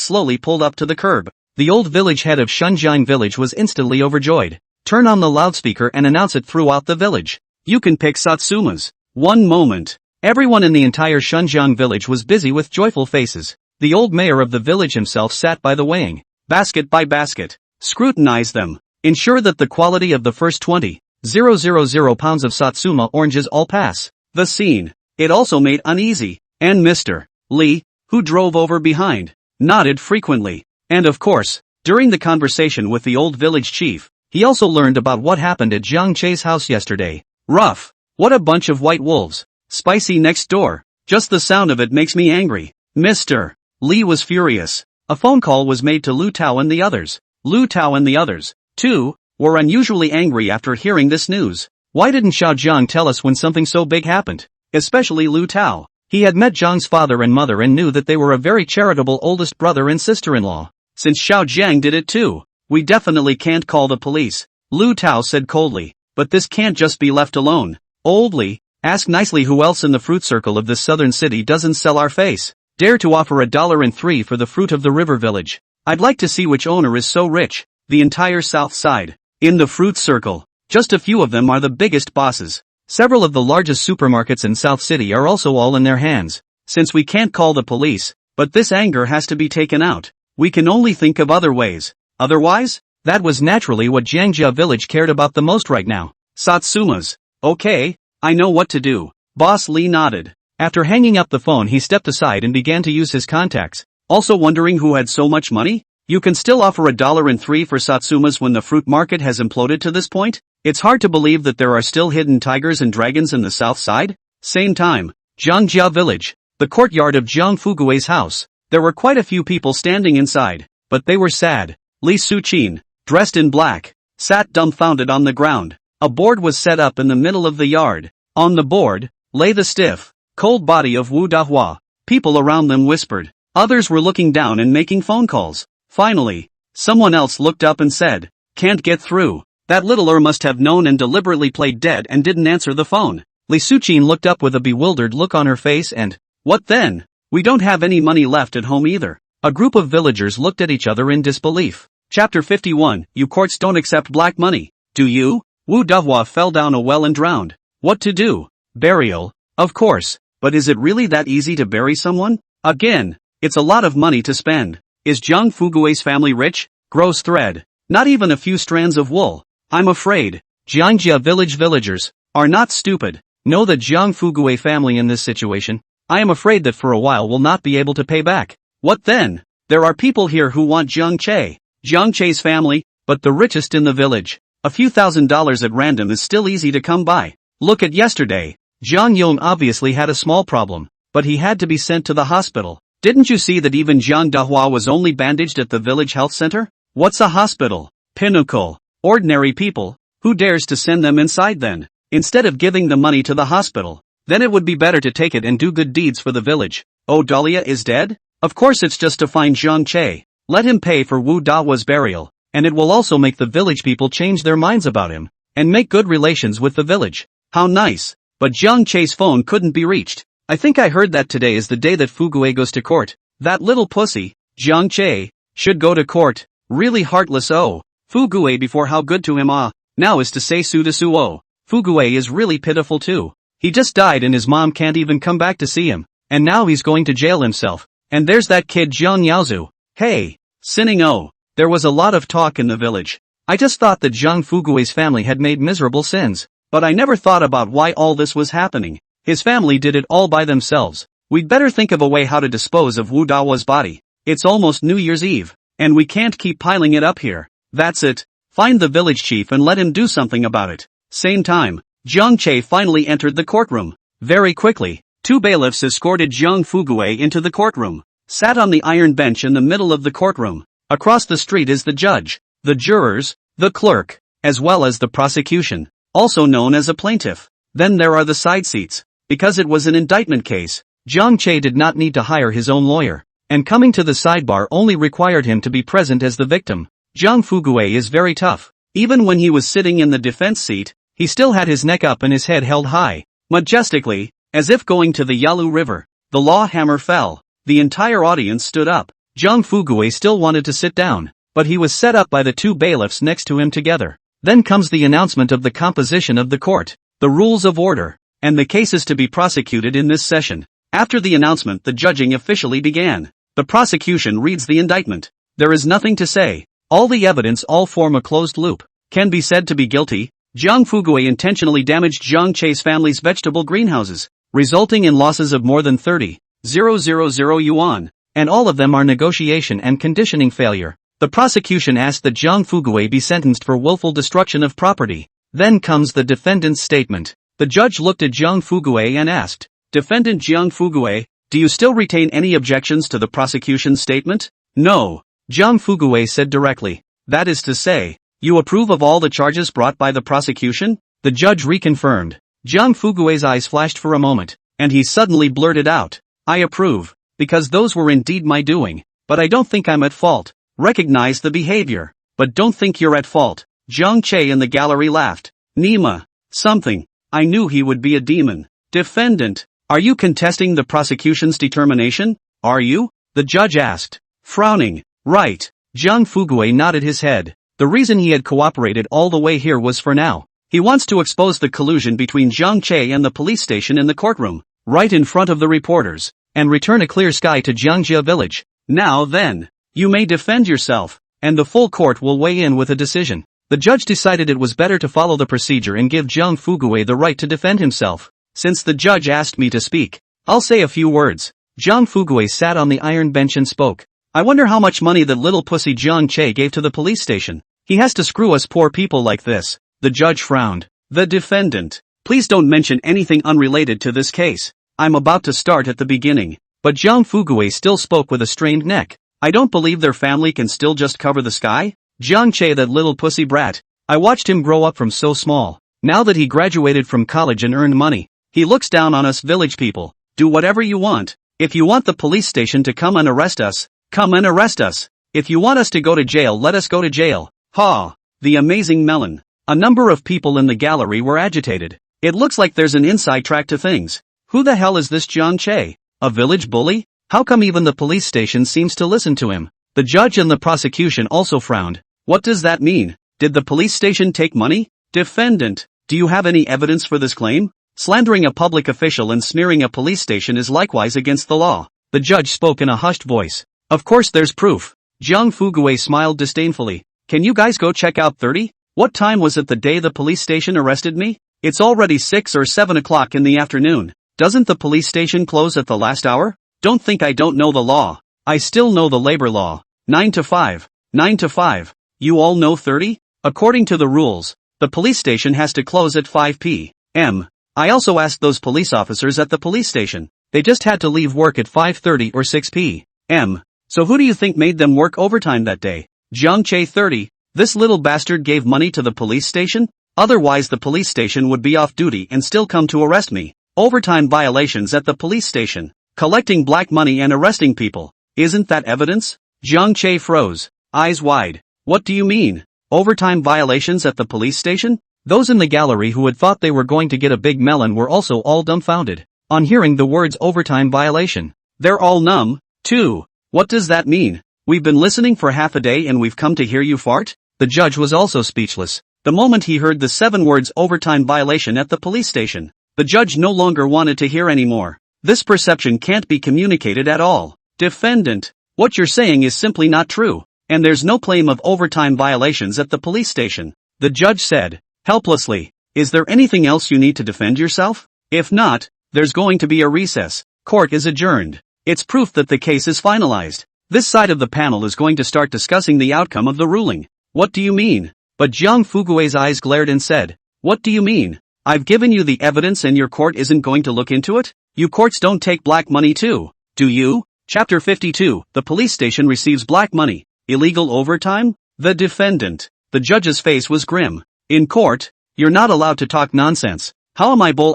slowly pulled up to the curb. The old village head of Shunjiang village was instantly overjoyed. Turn on the loudspeaker and announce it throughout the village. You can pick Satsumas. One moment. Everyone in the entire Shunjiang village was busy with joyful faces. The old mayor of the village himself sat by the weighing, basket by basket, scrutinized them, ensure that the quality of the first 20,000 pounds of Satsuma oranges all pass the scene. It also made uneasy, and Mr. Li, who drove over behind, nodded frequently. And of course, during the conversation with the old village chief, he also learned about what happened at Jiang Che's house yesterday. Rough. What a bunch of white wolves. Spicy next door. Just the sound of it makes me angry. Mr. Li was furious. A phone call was made to Lu Tao and the others. Lu Tao and the others, too, were unusually angry after hearing this news. Why didn't Xiao Jiang tell us when something so big happened? Especially Lu Tao. He had met Jiang's father and mother and knew that they were a very charitable oldest brother and sister-in-law. Since Xiao Jiang did it too, we definitely can't call the police, Lu Tao said coldly. But this can't just be left alone. Old Li, ask nicely who else in the fruit circle of this southern city doesn't sell our face. Dare to offer $1.03 for the fruit of the river village. I'd like to see which owner is so rich. The entire south side. In the fruit circle, just a few of them are the biggest bosses. Several of the largest supermarkets in South City are also all in their hands. Since we can't call the police, but this anger has to be taken out, we can only think of other ways. Otherwise? That was naturally what Jiangjia village cared about the most right now. Satsumas. Okay, I know what to do. Boss Li nodded. After hanging up the phone he stepped aside and began to use his contacts. Also wondering who had so much money? You can still offer $1.03 for Satsumas when the fruit market has imploded to this point? It's hard to believe that there are still hidden tigers and dragons in the south side. Same time, Jiangjia village, the courtyard of Jiang Fugui's house. There were quite a few people standing inside, but they were sad. Li Suqin, dressed in black, sat dumbfounded on the ground. A board was set up in the middle of the yard. On the board, lay the stiff, cold body of Wu Dahua. People around them whispered. Others were looking down and making phone calls. Finally, someone else looked up and said, "Can't get through." That littler must have known and deliberately played dead and didn't answer the phone. Li Suqin looked up with a bewildered look on her face and, "What then? We don't have any money left at home either." A group of villagers looked at each other in disbelief. Chapter 51, You courts don't accept black money, do you? Wu Dahua fell down a well and drowned. What to do? Burial? Of course, but is it really that easy to bury someone? Again, it's a lot of money to spend. Is Jiang Fugui's family rich? Gross thread. Not even a few strands of wool. I'm afraid, Jiangjia village villagers, are not stupid. Know the Jiang Fugui family in this situation. I am afraid that for a while we'll not be able to pay back. What then? There are people here who want Jiang Che's family, but the richest in the village. A few $1,000s at random is still easy to come by. Look at yesterday. Jiang Yong obviously had a small problem, but he had to be sent to the hospital. Didn't you see that even Jiang Dahua was only bandaged at the village health center? What's a hospital? Pinnacle. Ordinary people. Who dares to send them inside then? Instead of giving the money to the hospital, then it would be better to take it and do good deeds for the village. Oh, Dahlia is dead? Of course it's just to find Jiang Che. Let him pay for Wu Dahua's burial, and it will also make the village people change their minds about him, and make good relations with the village. How nice. But Jiang Che's phone couldn't be reached. I think I heard that today is the day that Fugui goes to court. That little pussy, Jiang Che, should go to court. Really heartless. Oh, Fugui before how good to him now is to say su to su. Oh, Fugui is really pitiful too. He just died and his mom can't even come back to see him, and now he's going to jail himself. And there's that kid Jiang Yaozu. Hey, sinning. Oh, there was a lot of talk in the village. I just thought that Zhang Fugui's family had made miserable sins. But I never thought about why all this was happening. His family did it all by themselves. We'd better think of a way how to dispose of Wu Dawa's body. It's almost New Year's Eve, and we can't keep piling it up here. That's it. Find the village chief and let him do something about it. Same time, Jiang Che finally entered the courtroom. Very quickly, 2 bailiffs escorted Zhang Fugui into the courtroom. Sat on the iron bench in the middle of the courtroom. Across the street is the judge, the jurors, the clerk, as well as the prosecution, also known as a plaintiff. Then there are the side seats. Because it was an indictment case, Jiang Che did not need to hire his own lawyer, and coming to the sidebar only required him to be present as the victim. Zhang Fugui is very tough. Even when he was sitting in the defense seat, he still had his neck up and his head held high, majestically, as if going to the Yalu River. The law hammer fell. The entire audience stood up. Zhang Fugui still wanted to sit down, but he was set up by the 2 bailiffs next to him together. Then comes the announcement of the composition of the court, the rules of order, and the cases to be prosecuted in this session. After the announcement, the judging officially began. The prosecution reads the indictment. There is nothing to say. All the evidence all form a closed loop. Can be said to be guilty. Zhang Fugui intentionally damaged Jiang Che's family's vegetable greenhouses, resulting in losses of more than 30,000 yuan, and all of them are negotiation and conditioning failure. The prosecution asked that Zhang Fugui be sentenced for willful destruction of property. Then comes the defendant's statement. The judge looked at Zhang Fugui and asked, "Defendant Zhang Fugui, do you still retain any objections to the prosecution's statement?" "No," Zhang Fugui said directly. "That is to say, you approve of all the charges brought by the prosecution?" The judge reconfirmed. Zhang Fugui's eyes flashed for a moment, and he suddenly blurted out, "I approve, because those were indeed my doing, but I don't think I'm at fault. Recognize the behavior, but don't think you're at fault." Jiang Che in the gallery laughed. "Nima, something. I knew he would be a demon." "Defendant, are you contesting the prosecution's determination? Are you?" the judge asked, frowning. "Right." Zhang Fugui nodded his head. The reason he had cooperated all the way here was for now. He wants to expose the collusion between Jiang Che and the police station in the courtroom, right in front of the reporters, and return a clear sky to Jiangjia village. Now then, you may defend yourself, and the full court will weigh in with a decision. The judge decided it was better to follow the procedure and give Zhang Fugui the right to defend himself. Since the judge asked me to speak, I'll say a few words. Zhang Fugui sat on the iron bench and spoke. "I wonder how much money that little pussy Jiang Che gave to the police station. He has to screw us poor people like this." The judge frowned. "The defendant, please don't mention anything unrelated to this case. I'm about to start at the beginning." But Zhang Fugui still spoke with a strained neck. "I don't believe their family can still just cover the sky. Jiang Che, that little pussy brat. I watched him grow up from so small. Now that he graduated from college and earned money, he looks down on us village people. Do whatever you want. If you want the police station to come and arrest us, come and arrest us. If you want us to go to jail, let us go to jail." Ha! The amazing melon. A number of people in the gallery were agitated. It looks like there's an inside track to things. Who the hell is this Jiang Che? A village bully? How come even the police station seems to listen to him? The judge and the prosecution also frowned. What does that mean? Did the police station take money? Defendant, do you have any evidence for this claim? Slandering a public official and smearing a police station is likewise against the law. The judge spoke in a hushed voice. Of course there's proof. Zhang Fugui smiled disdainfully. Can you guys go check out 30? What time was it the day the police station arrested me? It's already 6 or 7 o'clock in the afternoon. Doesn't the police station close at the last hour? Don't think I don't know the law. I still know the labor law. 9 to 5. 9 to 5. You all know 30? According to the rules, the police station has to close at 5 p.m. I also asked those police officers at the police station. They just had to leave work at 5:30 or 6 p.m. So who do you think made them work overtime that day? Jiang Che 30. This little bastard gave money to the police station? Otherwise the police station would be off duty and still come to arrest me. Overtime violations at the police station. Collecting black money and arresting people. Isn't that evidence? Jiang Che froze, eyes wide. What do you mean? Overtime violations at the police station? Those in the gallery who had thought they were going to get a big melon were also all dumbfounded on hearing the words overtime violation. They're all numb, too. What does that mean? We've been listening for half a day and we've come to hear you fart? The judge was also speechless. The moment he heard the 7 words overtime violation at the police station, the judge no longer wanted to hear anymore. This perception can't be communicated at all. Defendant, what you're saying is simply not true. and there's no claim of overtime violations at the police station. The judge said, helplessly, is there anything else you need to defend yourself? If not, there's going to be a recess. Court is adjourned. It's proof that the case is finalized. This side of the panel is going to start discussing the outcome of the ruling. What do you mean? But Jiang Fugui's eyes glared and said, what do you mean? I've given you the evidence and your court isn't going to look into it? You courts don't take black money too, do you? Chapter 52, the police station receives black money. Illegal overtime? The defendant. The judge's face was grim. In court, you're not allowed to talk nonsense. How am I ting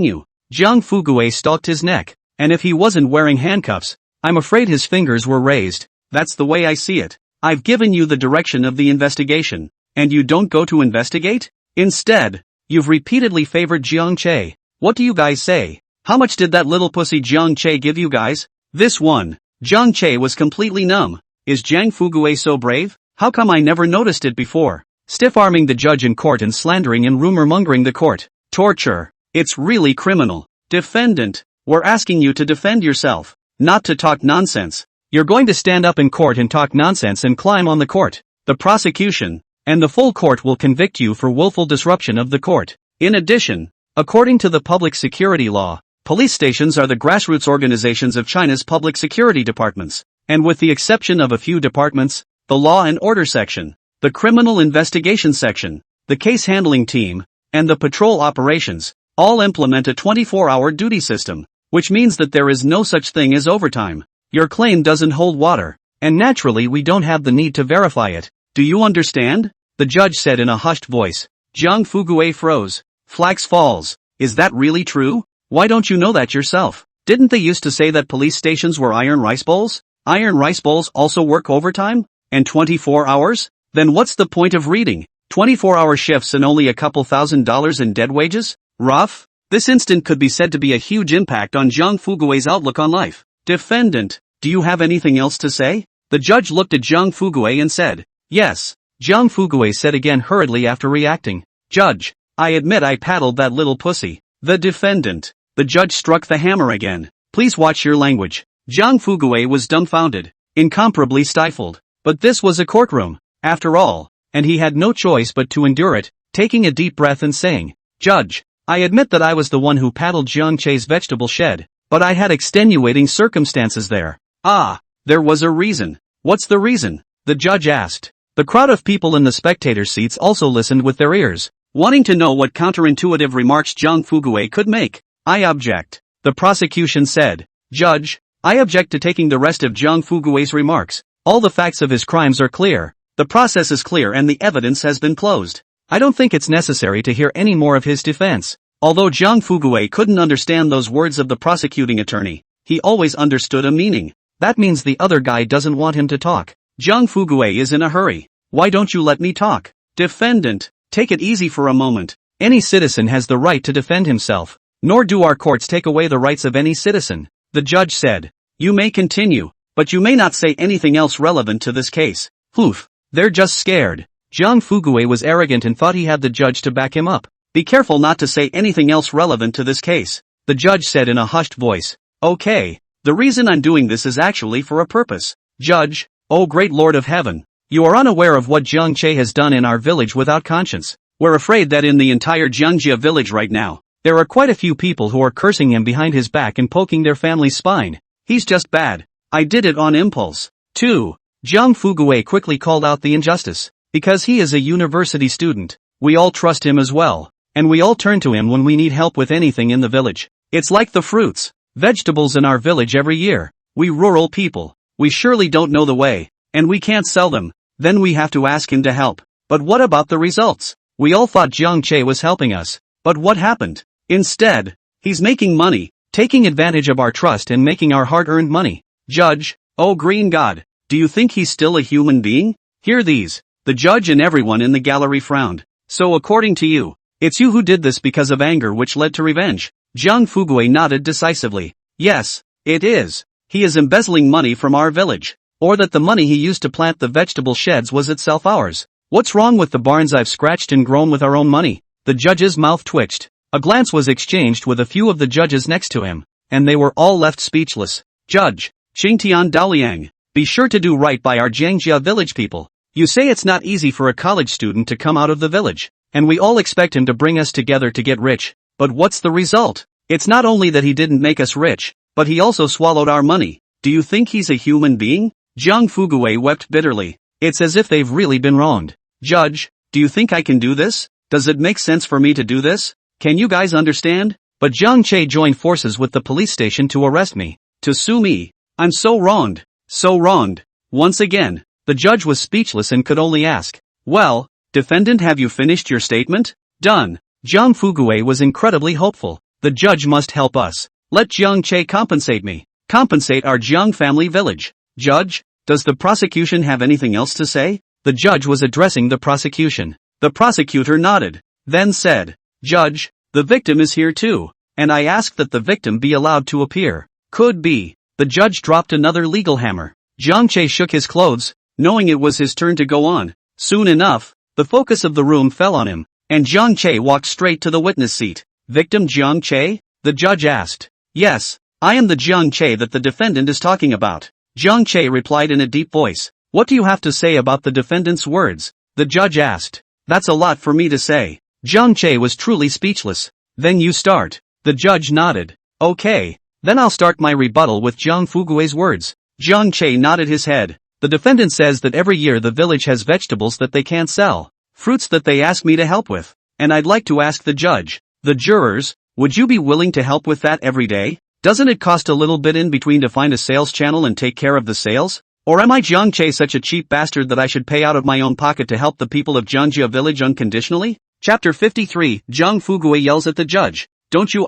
you? Jiang Fugui stalked his neck, and if he wasn't wearing handcuffs, I'm afraid his fingers were raised. That's the way I see it. I've given you the direction of the investigation, and you don't go to investigate? Instead, you've repeatedly favored Jiang Che. What do you guys say? How much did that little pussy Jiang Che give you guys? This one. Jiang Che was completely numb. Is Jiang Fugui so brave? How come I never noticed it before? Stiff-arming the judge in court and slandering and rumor-mongering the court. Torture. It's really criminal. Defendant, we're asking you to defend yourself, not to talk nonsense. You're going to stand up in court and talk nonsense and climb on the court. The prosecution and the full court will convict you for willful disruption of the court. In addition, according to the public security law, police stations are the grassroots organizations of China's public security departments, and with the exception of a few departments, the Law and Order section, the Criminal Investigation section, the Case Handling Team, and the Patrol Operations, all implement a 24-hour duty system, which means that there is no such thing as overtime. Your claim doesn't hold water, and naturally we don't have the need to verify it. Do you understand? The judge said in a hushed voice. Jiang Fugui froze. Flax Falls. Is that really true? Why don't you know that yourself? Didn't they used to say that police stations were iron rice bowls? Iron rice bowls also work overtime? And 24 hours? Then what's the point of reading 24-hour shifts and only a couple $1,000s in dead wages? Rough? This instant could be said to be a huge impact on Jiang Fugui's outlook on life. Defendant, do you have anything else to say? The judge looked at Jiang Fugui and said, yes. Jiang Fugui said again hurriedly after reacting. Judge, I admit I paddled that little pussy. The defendant. The judge struck the hammer again. Please watch your language. Jiang Fugui was dumbfounded, incomparably stifled. But this was a courtroom, after all, and he had no choice but to endure it, taking a deep breath and saying, Judge, I admit that I was the one who paddled Jiang Che's vegetable shed, but I had extenuating circumstances there. Ah, there was a reason. What's the reason? The judge asked. The crowd of people in the spectator seats also listened with their ears, wanting to know what counterintuitive remarks Jiang Fugui could make. I object. The prosecution said. Judge, I object to taking the rest of Jiang Fugui's remarks. All the facts of his crimes are clear. The process is clear and the evidence has been closed. I don't think it's necessary to hear any more of his defense. Although Jiang Fugui couldn't understand those words of the prosecuting attorney, he always understood a meaning. That means the other guy doesn't want him to talk. Jiang Fugui is in a hurry. Why don't you let me talk? Defendant, take it easy for a moment. Any citizen has the right to defend himself. Nor do our courts take away the rights of any citizen. The judge said. You may continue, but you may not say anything else relevant to this case. Oof, they're just scared. Jiang Fugui was arrogant and thought he had the judge to back him up. Be careful not to say anything else relevant to this case. The judge said in a hushed voice. Okay, the reason I'm doing this is actually for a purpose. Judge, oh great Lord of Heaven, you are unaware of what Jiang Che has done in our village without conscience. We're afraid that in the entire Jiangjia village right now, there are quite a few people who are cursing him behind his back and poking their family's spine. He's just bad. I did it on impulse. 2. Jiang Fugui quickly called out the injustice. Because he is a university student, we all trust him as well, and we all turn to him when we need help with anything in the village. It's like the fruits, vegetables in our village every year. We rural people, we surely don't know the way, and we can't sell them. Then we have to ask him to help. But what about the results? We all thought Jiang Che was helping us, but what happened? Instead, he's making money, taking advantage of our trust and making our hard-earned money. Judge, oh green God, do you think he's still a human being? Hear these. The judge and everyone in the gallery frowned. So according to you, it's you who did this because of anger which led to revenge. Jiang Fugui nodded decisively. Yes, it is. He is embezzling money from our village. Or that the money he used to plant the vegetable sheds was itself ours. What's wrong with the barns I've scratched and grown with our own money? The judge's mouth twitched. A glance was exchanged with a few of the judges next to him, and they were all left speechless. Judge, Xingtian Daoliang, be sure to do right by our Jiangjia village people. You say it's not easy for a college student to come out of the village, and we all expect him to bring us together to get rich. But what's the result? It's not only that he didn't make us rich, but he also swallowed our money. Do you think he's a human being? Jiang Fuguwei wept bitterly. It's as if they've really been wronged. Judge, do you think I can do this? Does it make sense for me to do this? Can you guys understand? But Jiang Che joined forces with the police station to arrest me, to sue me. I'm so wronged. So wronged. Once again, the judge was speechless and could only ask, well, defendant, have you finished your statement? Done. Jiang Fuguwei was incredibly hopeful. The judge must help us. Let Jiang Che compensate me. Compensate our Jiang family village. Judge, does the prosecution have anything else to say? The judge was addressing the prosecution. The prosecutor nodded, then said, Judge, the victim is here too, and I ask that the victim be allowed to appear. Could be. The judge dropped another legal hammer. Jiang Che shook his clothes, knowing it was his turn to go on. Soon enough, the focus of the room fell on him, and Jiang Che walked straight to the witness seat. Victim Jiang Che? The judge asked. Yes, I am the Jiang Che that the defendant is talking about. Jiang Che replied in a deep voice. What do you have to say about the defendant's words? The judge asked. That's a lot for me to say. Jiang Che was truly speechless. Then you start. The judge nodded. Okay, then I'll start my rebuttal with Jiang Fuguwei's words. Jiang Che nodded his head. The defendant says that every year the village has vegetables that they can't sell, fruits that they ask me to help with, and I'd like to ask the judge, the jurors, would you be willing to help with that every day? Doesn't it cost a little bit in between to find a sales channel and take care of the sales? Or am I Jiang Che such a cheap bastard that I should pay out of my own pocket to help the people of Jiangjia village unconditionally? Chapter 53, Jiang Fuguwei yells at the judge. Don't you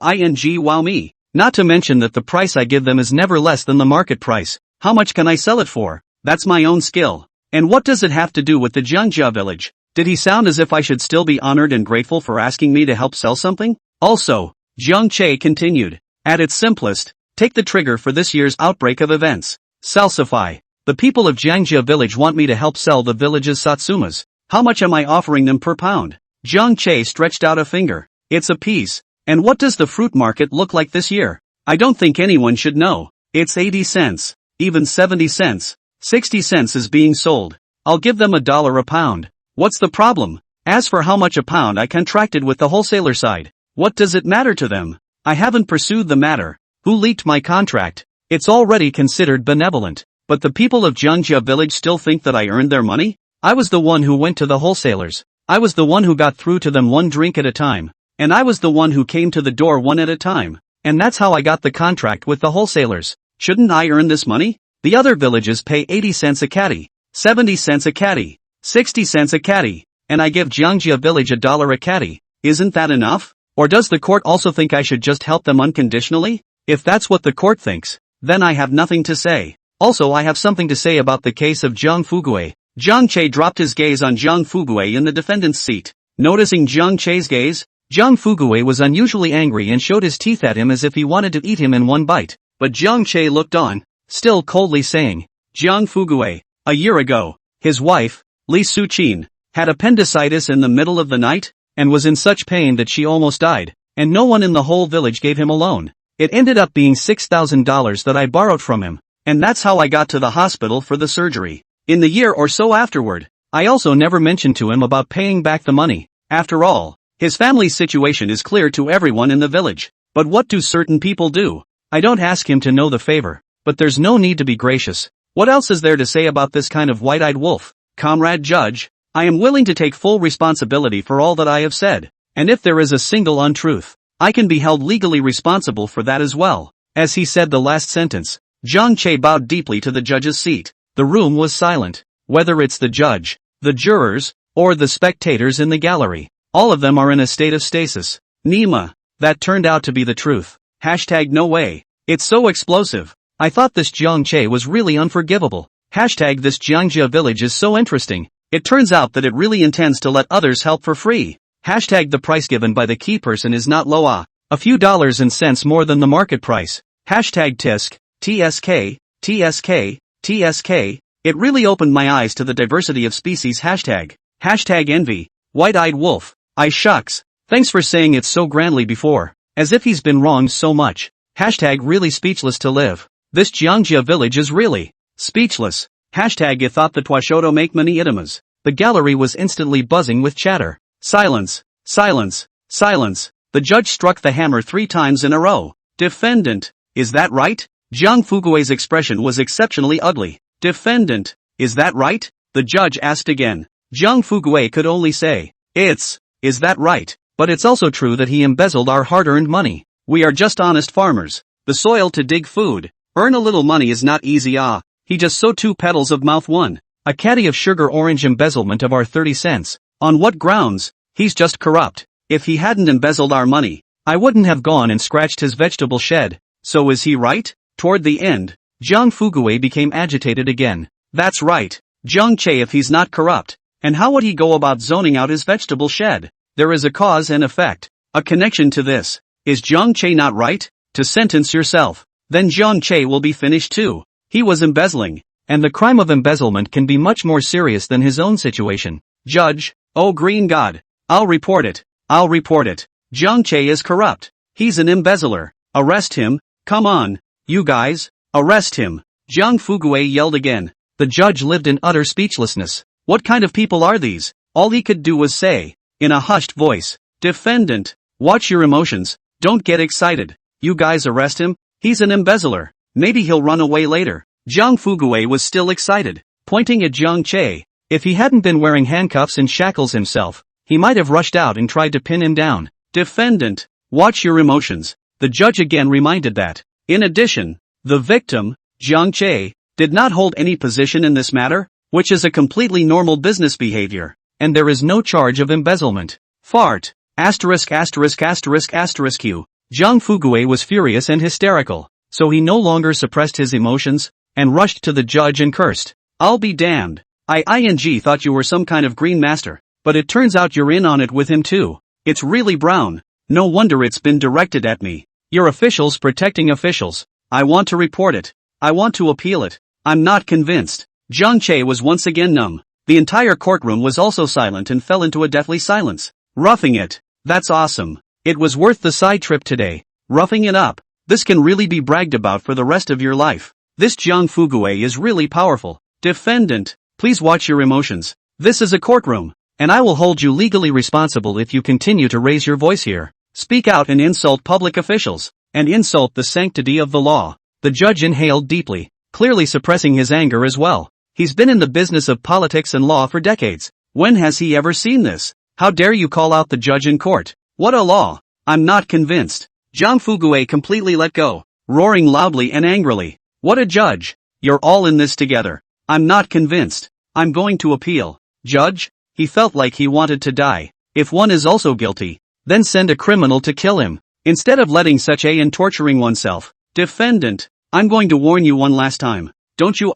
wow me. Not to mention that the price I give them is never less than the market price. How much can I sell it for? That's my own skill. And what does it have to do with the Jiangjia village? Did he sound as if I should still be honored and grateful for asking me to help sell something? Also, Jiang Che continued. At its simplest, take the trigger for this year's outbreak of events. Salsify. The people of Jiangjia village want me to help sell the village's Satsumas. How much am I offering them per pound? Jiang Che stretched out a finger. It's a piece. And what does the fruit market look like this year? I don't think anyone should know. It's 80 cents. Even 70 cents. 60 cents is being sold. I'll give them $1 a pound. What's the problem? As for how much a pound I contracted with the wholesaler side, what does it matter to them? I haven't pursued the matter. Who leaked my contract? It's already considered benevolent. But the people of Jiangjia village still think that I earned their money? I was the one who went to the wholesalers. I was the one who got through to them one drink at a time. And I was the one who came to the door one at a time. And that's how I got the contract with the wholesalers. Shouldn't I earn this money? The other villages pay 80 cents a caddy, 70 cents a caddy, 60 cents a caddy, and I give Jiangjia village $1 a caddy. Isn't that enough? Or does the court also think I should just help them unconditionally? If that's what the court thinks, then I have nothing to say. Also, I have something to say about the case of Jiang Fuguwei. Jiang Che dropped his gaze on Jiang Fuguwei in the defendant's seat. Noticing Jiang Che's gaze, Jiang Fuguwei was unusually angry and showed his teeth at him as if he wanted to eat him in one bite. But Jiang Che looked on, still coldly saying, Jiang Fuguwei, a year ago, his wife, Li Suqin, had appendicitis in the middle of the night, and was in such pain that she almost died, and no one in the whole village gave him a loan. It ended up being $6,000 that I borrowed from him, and that's how I got to the hospital for the surgery. In the year or so afterward, I also never mentioned to him about paying back the money. After all, his family's situation is clear to everyone in the village. But what do certain people do? I don't ask him to know the favor, but there's no need to be gracious. What else is there to say about this kind of white-eyed wolf? Comrade Judge, I am willing to take full responsibility for all that I have said, and if there is a single untruth, I can be held legally responsible for that as well. As he said the last sentence, Jiang Che bowed deeply to the judge's seat. The room was silent. Whether it's the judge, the jurors, or the spectators in the gallery, all of them are in a state of stasis. Nima. That turned out to be the truth. Hashtag no way. It's so explosive. I thought this Jiang Che was really unforgivable. Hashtag this Jiangjia village is so interesting. It turns out that it really intends to let others help for free. Hashtag the price given by the key person is not low, a few dollars and cents more than the market price. Hashtag tisk, TSK, TSK, TSK. It really opened my eyes to the diversity of species. Hashtag envy. White-eyed wolf. I shucks. Thanks for saying it so grandly before. As if he's been wronged so much. Hashtag really speechless to live. This Jiangjia village is really Speechless. Hashtag I thought the Twashoto make many itemas. The gallery was instantly buzzing with chatter. Silence. Silence. Silence. The judge struck the hammer 3 times in a row. Defendant. Is that right? Jiang Fugui's expression was exceptionally ugly. Defendant. Is that right? The judge asked again. Jiang Fugui could only say, is that right? But it's also true that he embezzled our hard-earned money. We are just honest farmers. The soil to dig food. Earn a little money is not easy. He just sowed 2 petals of mouth 1. A caddy of sugar orange embezzlement of our 30 cents. On what grounds? He's just corrupt. If he hadn't embezzled our money, I wouldn't have gone and scratched his vegetable shed. So is he right? Toward the end, Jiang Fugui became agitated again. That's right. Jiang Che, if he's not corrupt. And how would he go about zoning out his vegetable shed? There is a cause and effect. A connection to this. Is Jiang Che not right? To sentence yourself. Then Jiang Che will be finished too. He was embezzling. And the crime of embezzlement can be much more serious than his own situation. Judge, oh green god. I'll report it. I'll report it. Jiang Che is corrupt. He's an embezzler. Arrest him. Come on. You guys. Arrest him. Jiang Fugui yelled again. The judge lived in utter speechlessness. What kind of people are these? All he could do was say, in a hushed voice, Defendant, watch your emotions, don't get excited. You guys arrest him? He's an embezzler. Maybe he'll run away later. Jiang Fugui was still excited, pointing at Jiang Che. If he hadn't been wearing handcuffs and shackles himself, he might have rushed out and tried to pin him down. Defendant, watch your emotions. The judge again reminded that. In addition, the victim, Jiang Che, did not hold any position in this matter, which is a completely normal business behavior, and there is no charge of embezzlement. Fart. Asterisk asterisk asterisk asterisk Q. Jiang Fugui was furious and hysterical, so he no longer suppressed his emotions, and rushed to the judge and cursed. I'll be damned. I thought you were some kind of green master, but it turns out you're in on it with him too. It's really brown. No wonder it's been directed at me. You're officials protecting officials. I want to report it. I want to appeal it. I'm not convinced. Jiang Che was once again numb. The entire courtroom was also silent and fell into a deathly silence. Roughing it. That's awesome. It was worth the side trip today. Roughing it up. This can really be bragged about for the rest of your life. This Jiang Fugui is really powerful. Defendant, please watch your emotions. This is a courtroom, and I will hold you legally responsible if you continue to raise your voice here. Speak out and insult public officials, and insult the sanctity of the law. The judge inhaled deeply, clearly suppressing his anger as well. He's been in the business of politics and law for decades. When has he ever seen this? How dare you call out the judge in court? What a law! I'm not convinced. Jiang Fugui completely let go, roaring loudly and angrily. What a judge! You're all in this together. I'm not convinced. I'm going to appeal. Judge? He felt like he wanted to die. If one is also guilty, then send a criminal to kill him, instead of letting such and torturing oneself. Defendant, I'm going to warn you one last time. Don't you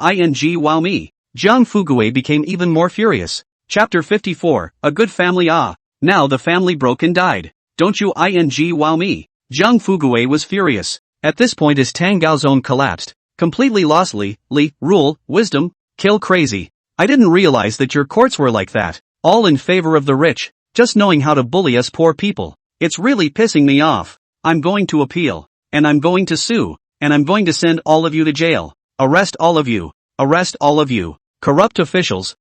wow me. Jiang Fugui became even more furious. Chapter 54, A Good Family. Now the family broke and died. Don't you wow me. Jiang Fugui was furious. At this point his Tangao zone collapsed. Completely lost rule, wisdom, kill crazy. I didn't realize that your courts were like that. All in favor of the rich, just knowing how to bully us poor people. It's really pissing me off. I'm going to appeal. And I'm going to sue. And I'm going to send all of you to jail. Arrest all of you. Arrest all of you. Corrupt officials,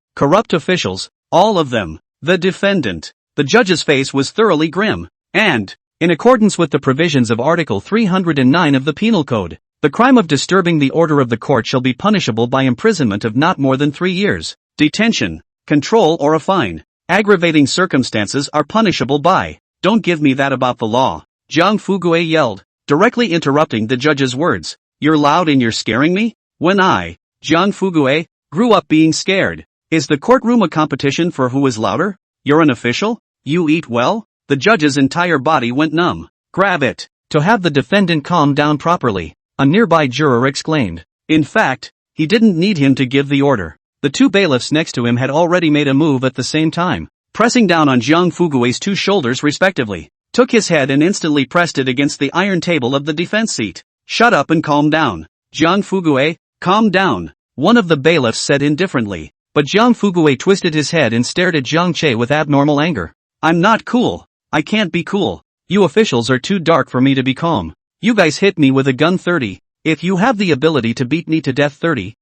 all of them. The defendant. The judge's face was thoroughly grim. And, in accordance with the provisions of Article 309 of the Penal Code, the crime of disturbing the order of the court shall be punishable by imprisonment of not more than 3 years, detention, control or a fine. Aggravating circumstances are punishable by. Don't give me that about the law. Jiang Fugui yelled, directly interrupting the judge's words. You're loud and you're scaring me? When I, Jiang Fugui, grew up being scared. Is the courtroom a competition for who is louder? You're an official? You eat well? The judge's entire body went numb. Grab it. To have the defendant calm down properly, a nearby juror exclaimed. In fact, he didn't need him to give the order. The 2 bailiffs next to him had already made a move at the same time, pressing down on Jiang Fugui's 2 shoulders respectively, took his head and instantly pressed it against the iron table of the defense seat. Shut up and calm down. Jiang Fugui, calm down. One of the bailiffs said indifferently, but Jiang Fugui twisted his head and stared at Jiang Che with abnormal anger. I'm not cool. I can't be cool. You officials are too dark for me to be calm. You guys hit me with a gun 30. If you have the ability to beat me to death 30,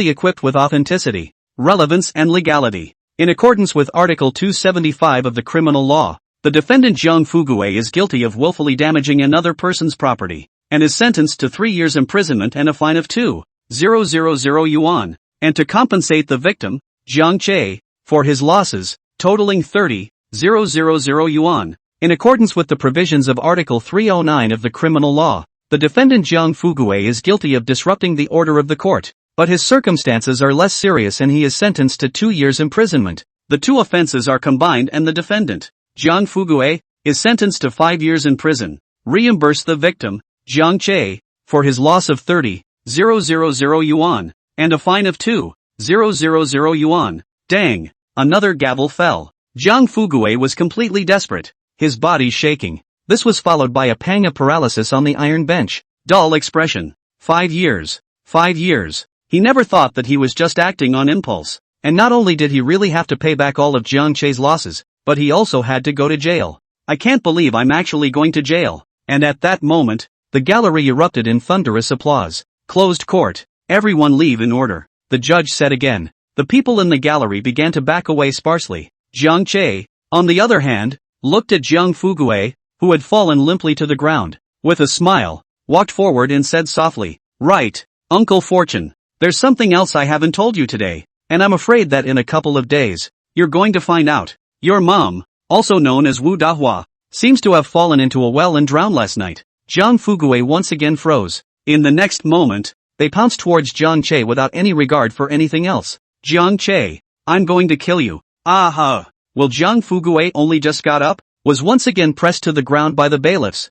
fully equipped with authenticity, relevance and legality. In accordance with Article 275 of the criminal law, the defendant Jiang Fugue is guilty of willfully damaging another person's property, and is sentenced to 3 years imprisonment and a fine of 2,000 yuan, and to compensate the victim, Jiang Che, for his losses, totaling 30,000 yuan. In accordance with the provisions of Article 309 of the criminal law, the defendant Jiang Fugue is guilty of disrupting the order of the court, but his circumstances are less serious and he is sentenced to 2 years imprisonment. The two offenses are combined and the defendant, Jiang Fugue, is sentenced to 5 years in prison. Reimburse the victim, Jiang Che, for his loss of 30,000 yuan, and a fine of 2,000 yuan. Dang! Another gavel fell. Jiang Fugue was completely desperate, his body shaking. This was followed by a pang of paralysis on the iron bench. Dull expression. 5 years. 5 years. He never thought that he was just acting on impulse. And not only did he really have to pay back all of Jiang Che's losses, but he also had to go to jail. I can't believe I'm actually going to jail. And at that moment, the gallery erupted in thunderous applause. Closed court. Everyone leave in order, the judge said again. The people in the gallery began to back away sparsely. Jiang Che, on the other hand, looked at Jiang Fugue, who had fallen limply to the ground. With a smile, walked forward and said softly, "Right, Uncle Fortune. There's something else I haven't told you today, and I'm afraid that in a couple of days, you're going to find out. Your mom, also known as Wu Dahua, seems to have fallen into a well and drowned last night." Jiang Fugue once again froze. In the next moment, they pounced towards Jiang Che without any regard for anything else. "Jiang Che, I'm going to kill you." "Aha!" Well, Jiang Fugue only just got up, was once again pressed to the ground by the bailiffs.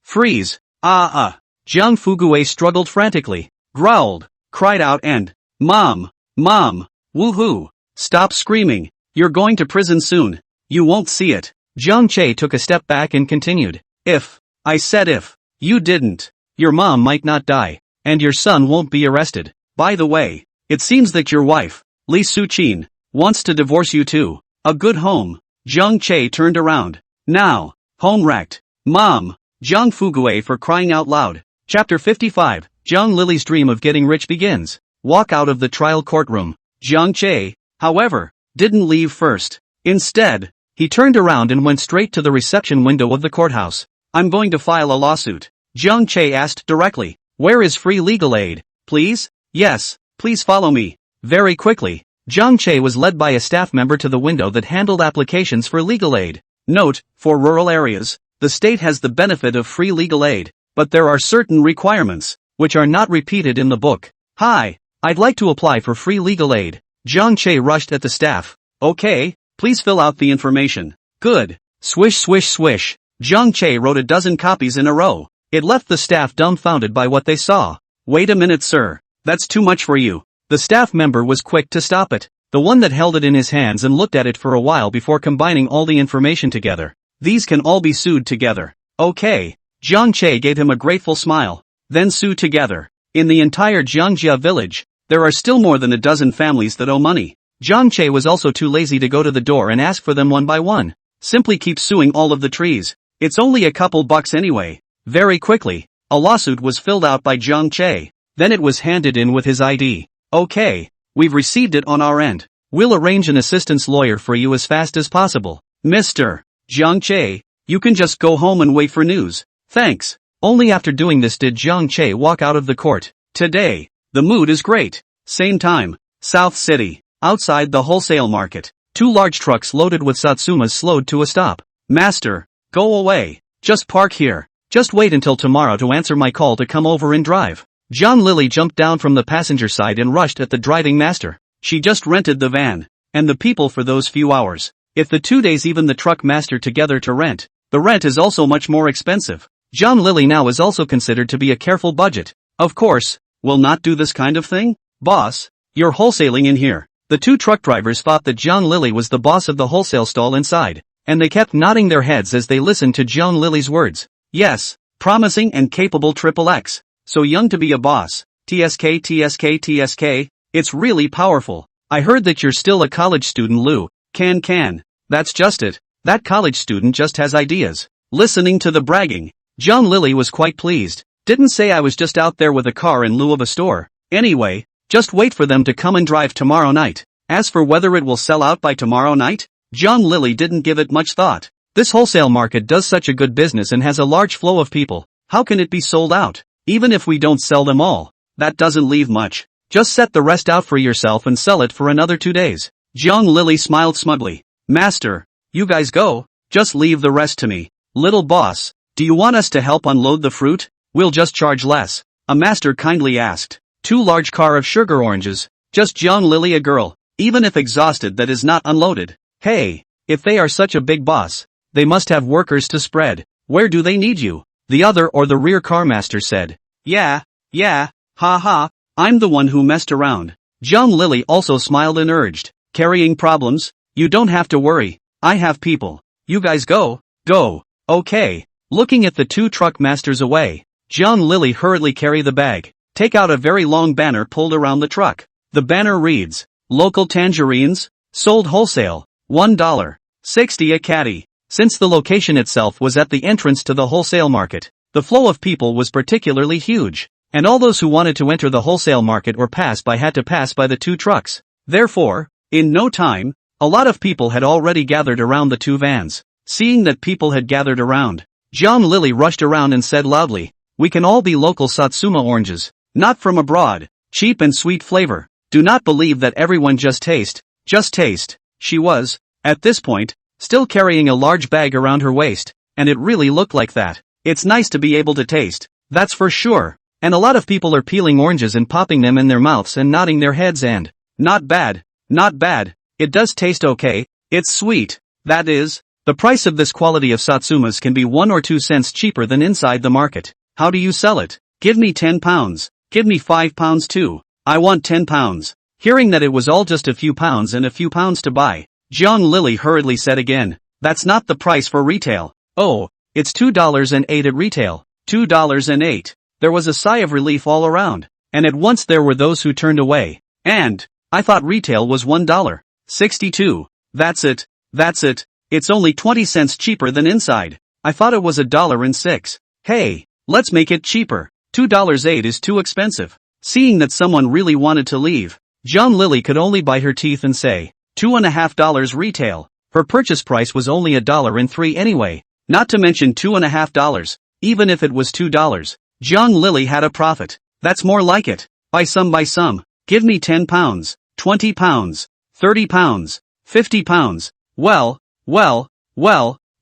"Freeze." Jiang Fugue struggled frantically, growled, cried out and, Mom! Mom! Woohoo! Stop screaming, you're going to prison soon. You won't see it. Jiang Che took a step back and continued, if, I said if, you didn't, your mom might not die, and your son won't be arrested. By the way, it seems that your wife, Li Suqin, wants to divorce you too. A good home. Jiang Che turned around. Now, home wrecked. Mom! Jiang Fugue for crying out loud. Chapter 55, Jiang Lily's dream of getting rich begins. Walk out of the trial courtroom. Jiang Che, however, didn't leave first. Instead, he turned around and went straight to the reception window of the courthouse. I'm going to file a lawsuit. Jiang Che asked directly. Where is free legal aid? Please? Yes, please follow me. Very quickly, Jiang Che was led by a staff member to the window that handled applications for legal aid. Note, for rural areas, the state has the benefit of free legal aid, but there are certain requirements, which are not repeated in the book. Hi, I'd like to apply for free legal aid. Jiang Che rushed at the staff. Okay, please fill out the information. Good. Swish swish swish. Jiang Che wrote a dozen copies in a row. It left the staff dumbfounded by what they saw. Wait a minute, sir. That's too much for you. The staff member was quick to stop it. The one that held it in his hands and looked at it for a while before combining all the information together. These can all be sued together. Okay. Jiang Che gave him a grateful smile. Then sue together. In the entire Jiangjia village, there are still more than a dozen families that owe money. Jiang Che was also too lazy to go to the door and ask for them one by one. Simply keep suing all of the trees. It's only a couple bucks anyway. Very quickly, a lawsuit was filled out by Jiang Che. Then it was handed in with his ID. Okay, we've received it on our end. We'll arrange an assistance lawyer for you as fast as possible. Mr. Jiang Che, you can just go home and wait for news. Thanks. Only after doing this did Jiang Che walk out of the court. Today, the mood is great. Same time, South City, outside the wholesale market. Two large trucks loaded with Satsumas slowed to a stop. Master, go away. Just park here. Just wait until tomorrow to answer my call to come over and drive. Jiang Lily jumped down from the passenger side and rushed at the driving master. She just rented the van, and the people for those few hours. If the 2 days even the truck master together to rent, the rent is also much more expensive. Jiang Lily now is also considered to be a careful budget. Of course, will not do this kind of thing? Boss, you're wholesaling in here. The two truck drivers thought that Jiang Lily was the boss of the wholesale stall inside, and they kept nodding their heads as they listened to Jiang Lily's words. Yes, promising and capable XXX. So young to be a boss. TSK TSK TSK, it's really powerful. I heard that you're still a college student, Lou. Can. That's just it. That college student just has ideas. Listening to the bragging, Jiang Lily was quite pleased. Didn't say I was just out there with a car in lieu of a store. Anyway, just wait for them to come and drive tomorrow night. As for whether it will sell out by tomorrow night, Jiang Lily didn't give it much thought. This wholesale market does such a good business and has a large flow of people. How can it be sold out? Even if we don't sell them all, that doesn't leave much. Just set the rest out for yourself and sell it for another 2 days. Jiang Lily smiled smugly. Master, you guys go, just leave the rest to me. Little boss, do you want us to help unload the fruit? We'll just charge less. A master kindly asked. 2 large car of sugar oranges. Just Jiang Lily a girl, even if exhausted that is not unloaded. Hey, if they are such a big boss, they must have workers to spread. Where do they need you? The other or the rear car master said. Yeah, haha, I'm the one who messed around. Jiang Lily also smiled and urged. Carrying problems? You don't have to worry. I have people. You guys go. Okay. Looking at the 2 truck masters away, Jiang Lily hurriedly carried the bag. Take out a very long banner pulled around the truck. The banner reads, Local tangerines, sold wholesale, $1.60 a caddy. Since the location itself was at the entrance to the wholesale market, the flow of people was particularly huge, and all those who wanted to enter the wholesale market or pass by had to pass by the 2 trucks. Therefore, in no time, a lot of people had already gathered around the 2 vans. Seeing that people had gathered around, Jiang Lily rushed around and said loudly, we can all be local Satsuma oranges, not from abroad, cheap and sweet flavor. Do not believe that everyone just taste. She was, at this point, still carrying a large bag around her waist, and it really looked like that. It's nice to be able to taste, that's for sure. And a lot of people are peeling oranges and popping them in their mouths and nodding their heads and, not bad. It does taste okay, it's sweet. That is, the price of this quality of Satsumas can be 1 or 2 cents cheaper than inside the market. How do you sell it? Give me £10. Give me £5 too. I want 10 pounds. Hearing that it was all just a few pounds and a few pounds to buy, Jiang Lily hurriedly said again, that's not the price for retail. Oh, it's $2.08 at retail. $2.08. There was a sigh of relief all around, and at once there were those who turned away. And, I thought retail was $1.62. That's it. It's only 20 cents cheaper than inside. I thought it was $1.06. Hey, let's make it cheaper. $2.08 is too expensive. Seeing that someone really wanted to leave, Jiang Lily could only bite her teeth and say, $2.50 retail. Her purchase price was only $1.03 anyway, not to mention $2.50. Even if it was $2, Jiang Lily had a profit. That's more like it. Buy some. Give me 10 pounds, 20 pounds, 30 pounds, 50 pounds. Well,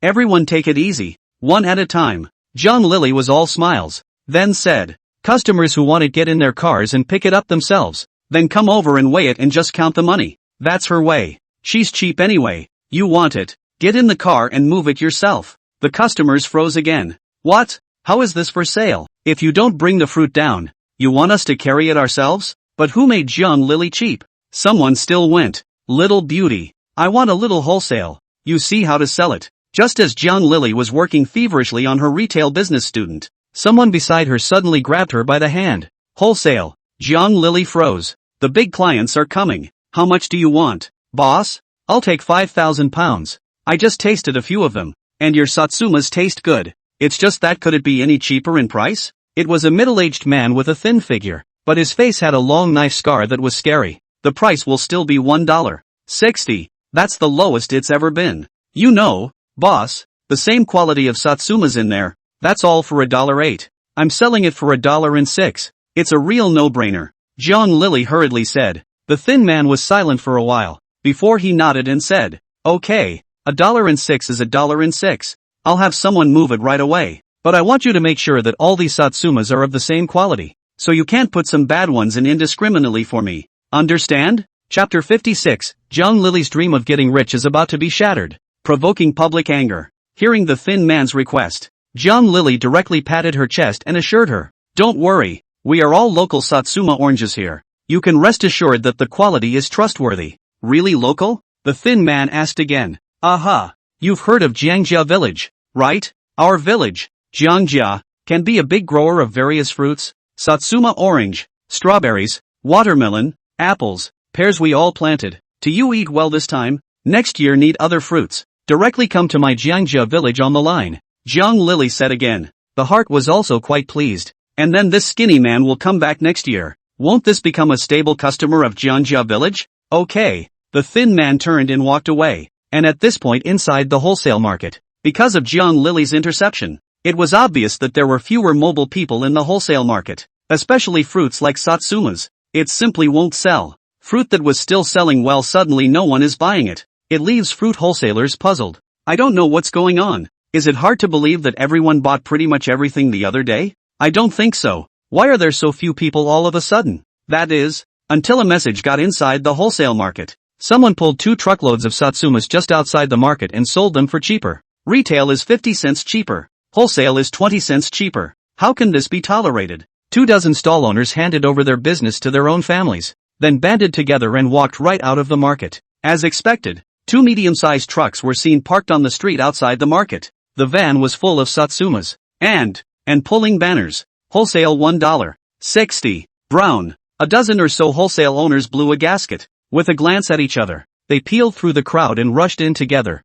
everyone take it easy, one at a time. Jiang Lily was all smiles, then said, customers who want it get in their cars and pick it up themselves, then come over and weigh it and just count the money. That's her way. She's cheap anyway. You want it, get in the car and move it yourself. The customers froze again. What? How is this for sale? If you don't bring the fruit down, you want us to carry it ourselves? But who made Jiang Lily cheap? Someone still went. Little beauty. I want a little wholesale. You see how to sell it. Just as Jiang Lily was working feverishly on her retail business student, someone beside her suddenly grabbed her by the hand. Wholesale. Jiang Lily froze. The big clients are coming. How much do you want, boss? I'll take 5,000 pounds. I just tasted a few of them, and your Satsumas taste good. It's just that could it be any cheaper in price? It was a middle-aged man with a thin figure, but his face had a long knife scar that was scary. The price will still be $1.60. That's the lowest it's ever been. You know, boss, the same quality of Satsumas in there. That's all for $1.08. I'm selling it for $1.06. It's a real no-brainer. Jiang Lily hurriedly said. The thin man was silent for a while, before he nodded and said, okay, $1.06 is $1.06. I'll have someone move it right away. But I want you to make sure that all these Satsumas are of the same quality, so you can't put some bad ones in indiscriminately for me. Understand? Chapter 56, Jiang Lily's dream of getting rich is about to be shattered, provoking public anger. Hearing the thin man's request, Jiang Lily directly patted her chest and assured her, don't worry, we are all local Satsuma oranges here. You can rest assured that the quality is trustworthy. Really local? The thin man asked again. Aha, you've heard of Jiangjia village, right? Our village, Jiangjia, can be a big grower of various fruits. Satsuma orange, strawberries, watermelon, apples, pears we all planted. Do you eat well this time? Next year need other fruits. Directly come to my Jiangjia village on the line. Jiang Lily said again. The heart was also quite pleased. And then this skinny man will come back next year. Won't this become a stable customer of Jiangjia village? Okay. The thin man turned and walked away. And at this point inside the wholesale market, because of Jiang Lily's interception, it was obvious that there were fewer mobile people in the wholesale market, especially fruits like Satsumas. It simply won't sell. Fruit that was still selling well, suddenly no one is buying it. It leaves fruit wholesalers puzzled. I don't know what's going on. Is it hard to believe that everyone bought pretty much everything the other day? I don't think so. Why are there so few people all of a sudden? That is, until a message got inside the wholesale market. Someone pulled 2 truckloads of Satsumas just outside the market and sold them for cheaper. Retail is 50 cents cheaper. Wholesale is 20 cents cheaper. How can this be tolerated? 2 dozen stall owners handed over their business to their own families, then banded together and walked right out of the market. As expected, 2 medium-sized trucks were seen parked on the street outside the market. The van was full of Satsumas, and pulling banners. Wholesale $1.60. Brown. A dozen or so wholesale owners blew a gasket. With a glance at each other, they peeled through the crowd and rushed in together.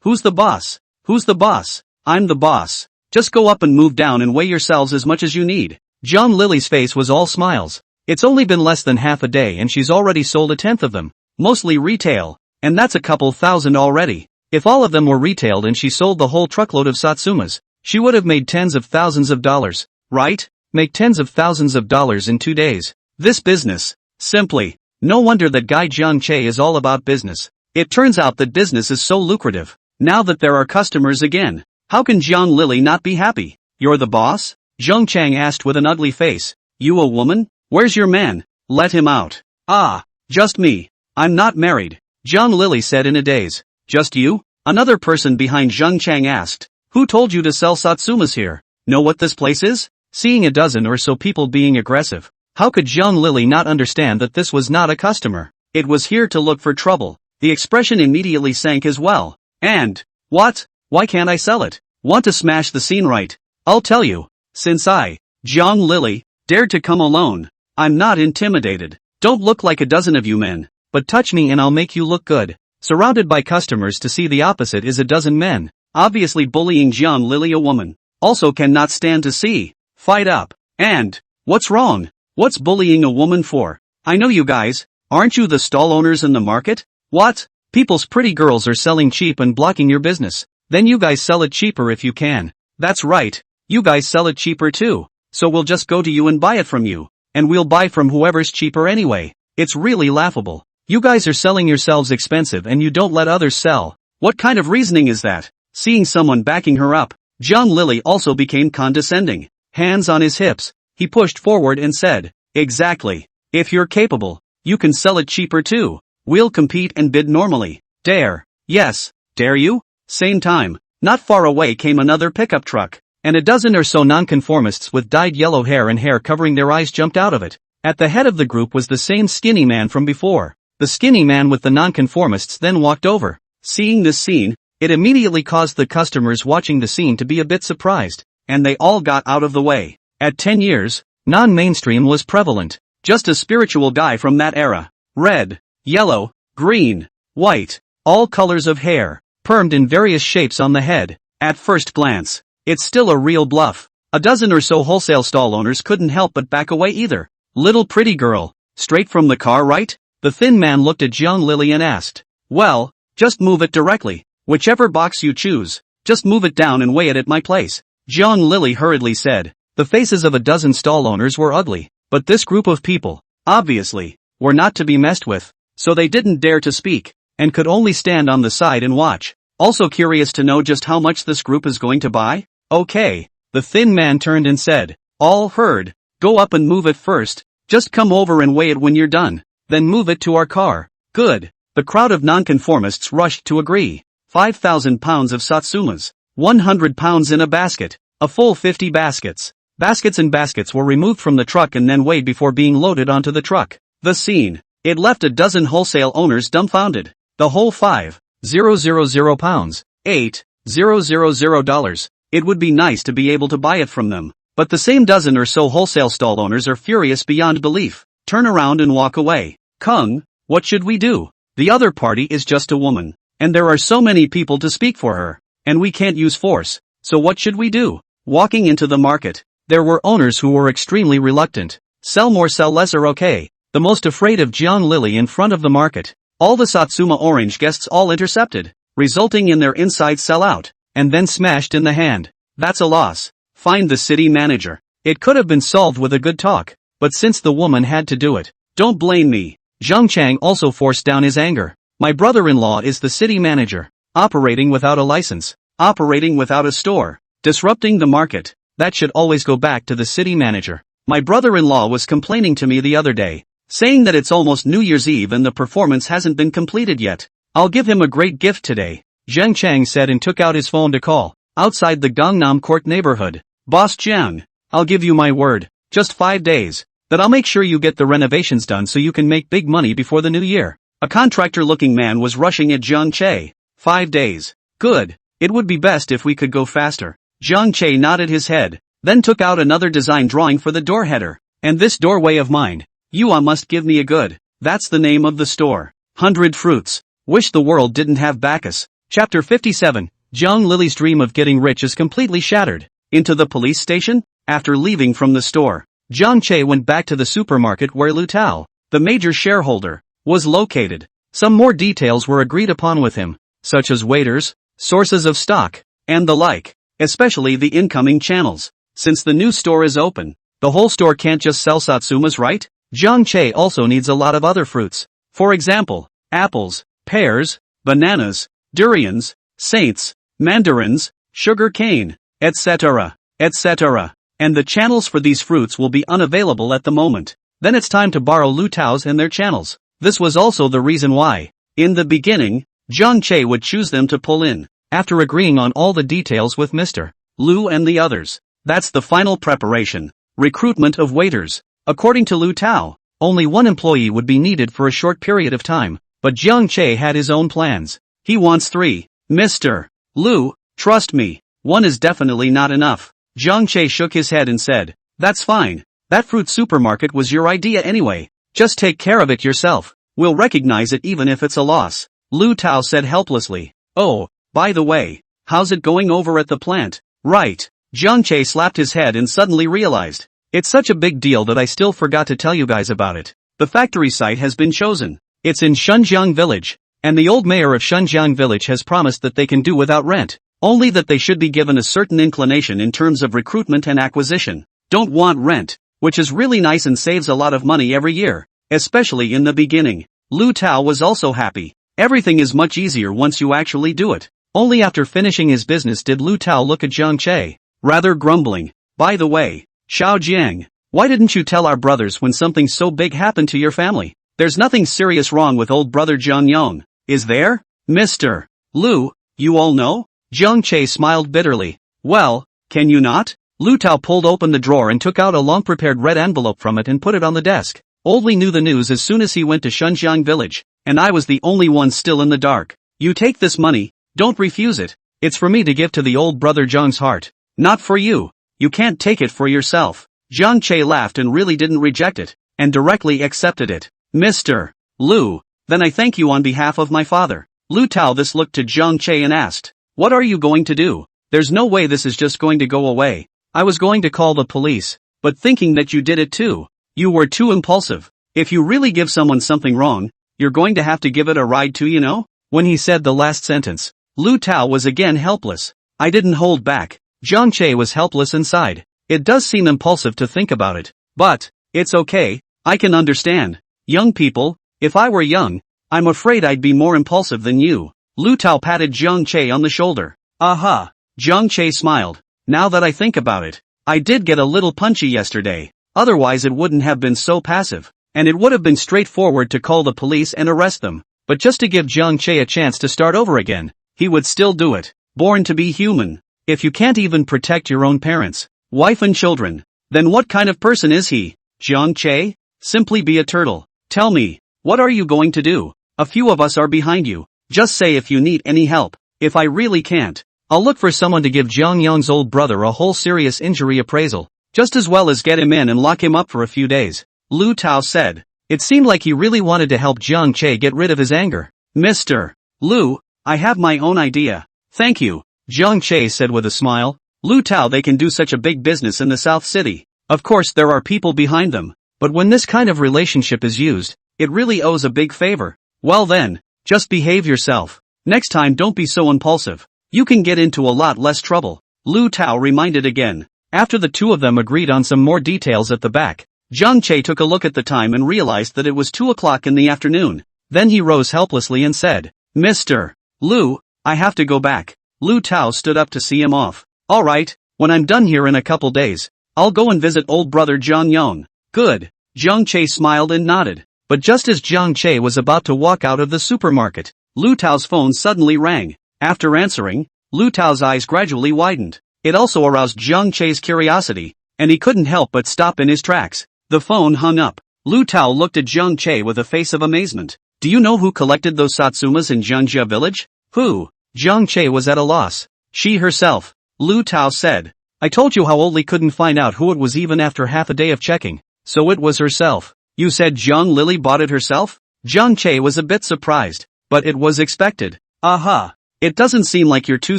Who's the boss? Who's the boss? I'm the boss. Just go up and move down and weigh yourselves as much as you need. Jiang Lily's face was all smiles. It's only been less than half a day and she's already sold a tenth of them. Mostly retail. And that's a couple thousand already. If all of them were retailed and she sold the whole truckload of Satsumas, she would have made tens of thousands of dollars. Right? Make tens of thousands of dollars in 2 days. This business. Simply. No wonder that Guy Jiangche is all about business. It turns out that business is so lucrative. Now that there are customers again, how can Jiang Lily not be happy? You're the boss? Zheng Chang asked with an ugly face. You a woman? Where's your man? Let him out. Ah, just me. I'm not married. Jiang Lily said in a daze. Just you? Another person behind Zheng Chang asked. Who told you to sell Satsumas here? Know what this place is? Seeing a dozen or so people being aggressive, How could Zhang Lily not understand that this was not a customer? It was here to look for trouble. The expression immediately sank as well. And, what? Why can't I sell it? Want to smash the scene, right? I'll tell you. Since I, Zhang Lily, dared to come alone, I'm not intimidated. Don't look like a dozen of you men, but touch me and I'll make you look good. Surrounded by customers to see the opposite is a dozen men, obviously bullying Zhang Lily, a woman. Also cannot stand to see. Fight up. And, what's wrong? What's bullying a woman for? I know you guys. Aren't you the stall owners in the market? What? People's pretty girls are selling cheap and blocking your business. Then you guys sell it cheaper if you can. That's right. You guys sell it cheaper too. So we'll just go to you and buy it from you. And we'll buy from whoever's cheaper anyway. It's really laughable. You guys are selling yourselves expensive and you don't let others sell. What kind of reasoning is that? Seeing someone backing her up, Zhang Lily also became condescending. Hands on his hips, he pushed forward and said, exactly. If you're capable, you can sell it cheaper too. We'll compete and bid normally. Dare. Yes. Dare you? Same time, not far away came another pickup truck, and a dozen or so nonconformists with dyed yellow hair and hair covering their eyes jumped out of it. At the head of the group was the same skinny man from before. The skinny man with the nonconformists then walked over. Seeing this scene, it immediately caused the customers watching the scene to be a bit surprised, and they all got out of the way. At 10 years, non-mainstream was prevalent. Just a spiritual guy from that era. Red, yellow, green, white, all colors of hair, permed in various shapes on the head. At first glance, it's still a real bluff. A dozen or so wholesale stall owners couldn't help but back away either. Little pretty girl, straight from the car, right? The thin man looked at Zhang Lily and asked. Well, just move it directly. Whichever box you choose, just move it down and weigh it at my place. Zhang Lily hurriedly said. The faces of a dozen stall owners were ugly, but this group of people, obviously, were not to be messed with, so they didn't dare to speak, and could only stand on the side and watch. Also curious to know just how much this group is going to buy? Okay, the thin man turned and said. All heard. Go up and move it first, just come over and weigh it when you're done, then move it to our car. Good. The crowd of nonconformists rushed to agree. 5,000 pounds of Satsumas. 100 pounds in a basket. A full 50 baskets. Baskets and baskets were removed from the truck and then weighed before being loaded onto the truck. The scene. It left a dozen wholesale owners dumbfounded. The whole 5,000 pounds. $8,000. It would be nice to be able to buy it from them. But the same dozen or so wholesale stall owners are furious beyond belief. Turn around and walk away. Kung, what should we do? The other party is just a woman. And there are so many people to speak for her. And we can't use force. So what should we do? Walking into the market, there were owners who were extremely reluctant. Sell more, sell less, or okay. The most afraid of Zhang Lily in front of the market. All the Satsuma orange guests all intercepted, resulting in their inside sell out, and then smashed in the hand. That's a loss. Find the city manager. It could have been solved with a good talk, but since the woman had to do it, don't blame me. Zhang Chang also forced down his anger. My brother-in-law is the city manager, operating without a license, operating without a store, disrupting the market. That should always go back to the city manager. My brother-in-law was complaining to me the other day, saying that it's almost New Year's Eve and the performance hasn't been completed yet. I'll give him a great gift today, Zhang Chang said and took out his phone to call. Outside the Gangnam Court neighborhood. Boss Jiang, I'll give you my word, just 5 days, that I'll make sure you get the renovations done so you can make big money before the new year. A contractor-looking man was rushing at Zhang Che. 5 days. Good. It would be best if we could go faster. Zhang Che nodded his head, then took out another design drawing for the door header. And this doorway of mine. You must give me a good. That's the name of the store. 100 fruits. Wish the world didn't have Bacchus. Chapter 57. Zhang Lily's dream of getting rich is completely shattered. Into the police station? After leaving from the store, Zhang Che went back to the supermarket where Lu Tao, the major shareholder, was located. Some more details were agreed upon with him, such as waiters, sources of stock, and the like, especially the incoming channels. Since the new store is open, the whole store can't just sell Satsumas, right? Zhang Che also needs a lot of other fruits. For example, apples, pears, bananas, durians, saints, mandarins, sugar cane, etc., etc. And the channels for these fruits will be unavailable at the moment. Then it's time to borrow Lu Tao's and their channels. This was also the reason why, in the beginning, Zhang Che would choose them to pull in, after agreeing on all the details with Mr. Lu and the others. That's the final preparation. Recruitment of waiters. According to Lu Tao, only one employee would be needed for a short period of time, but Jiang Che had his own plans. He wants 3. Mr. Lu, trust me, 1 is definitely not enough. Jiang Che shook his head and said, that's fine. That fruit supermarket was your idea anyway. Just take care of it yourself. We'll recognize it even if it's a loss. Lu Tao said helplessly. Oh, by the way, how's it going over at the plant? Right. Jiang Che slapped his head and suddenly realized. It's such a big deal that I still forgot to tell you guys about it. The factory site has been chosen. It's in Shunjiang village. And the old mayor of Shunjiang village has promised that they can do without rent. Only that they should be given a certain inclination in terms of recruitment and acquisition. Don't want rent, which is really nice and saves a lot of money every year, especially in the beginning. Lu Tao was also happy. Everything is much easier once you actually do it. Only after finishing his business did Lu Tao look at Jiang Che, rather grumbling. By the way, Xiao Jiang, why didn't you tell our brothers when something so big happened to your family? There's nothing serious wrong with old brother Jiang Yong, is there? Mr. Lu, you all know? Jiang Che smiled bitterly. Well, can you not? Lu Tao pulled open the drawer and took out a long-prepared red envelope from it and put it on the desk. Oldly knew the news as soon as he went to Shunjiang village, and I was the only one still in the dark. You take this money, don't refuse it. It's for me to give to the old brother Zhang's heart. Not for you. You can't take it for yourself. Jiang Che laughed and really didn't reject it, and directly accepted it. Mr. Lu, then I thank you on behalf of my father. Lu Tao this looked to Jiang Che and asked, what are you going to do? There's no way this is just going to go away. I was going to call the police, but thinking that you did it too. You were too impulsive. If you really give someone something wrong, you're going to have to give it a ride too, you know? When he said the last sentence, Lu Tao was again helpless. I didn't hold back. Jiang Che was helpless inside. It does seem impulsive to think about it, but it's okay. I can understand. Young people, if I were young, I'm afraid I'd be more impulsive than you. Lu Tao patted Jiang Che on the shoulder. Aha. Jiang Che smiled. Now that I think about it, I did get a little punchy yesterday. Otherwise it wouldn't have been so passive. And it would have been straightforward to call the police and arrest them. But just to give Jiang Che a chance to start over again, he would still do it. Born to be human. If you can't even protect your own parents, wife and children, then what kind of person is he? Jiang Che? Simply be a turtle. Tell me, what are you going to do? A few of us are behind you. Just say if you need any help. If I really can't, I'll look for someone to give Jiang Yong's old brother a whole serious injury appraisal, just as well as get him in and lock him up for a few days. Lu Tao said. It seemed like he really wanted to help Jiang Che get rid of his anger. Mr. Lu, I have my own idea. Thank you, Jiang Che said with a smile. Lu Tao, they can do such a big business in the South City. Of course there are people behind them, but when this kind of relationship is used, it really owes a big favor. Well then, just behave yourself. Next time don't be so impulsive. You can get into a lot less trouble. Lu Tao reminded again. After the two of them agreed on some more details at the back, Jiang Che took a look at the time and realized that it was 2 o'clock in the afternoon. Then he rose helplessly and said, Mr. Lu, I have to go back. Lu Tao stood up to see him off. Alright, when I'm done here in a couple days, I'll go and visit old brother Jiang Yong. Good. Jiang Che smiled and nodded. But just as Jiang Che was about to walk out of the supermarket, Lu Tao's phone suddenly rang. After answering, Lu Tao's eyes gradually widened. It also aroused Jiang Che's curiosity, and he couldn't help but stop in his tracks. The phone hung up. Lu Tao looked at Jiang Che with a face of amazement. Do you know who collected those Satsumas in Jiangjia village? Who? Jiang Che was at a loss. She herself. Lu Tao said. I told you how Oldly couldn't find out who it was even after half a day of checking. So it was herself. You said Jiang Lily bought it herself? Jiang Che was a bit surprised, but it was expected. Aha. It doesn't seem like you're too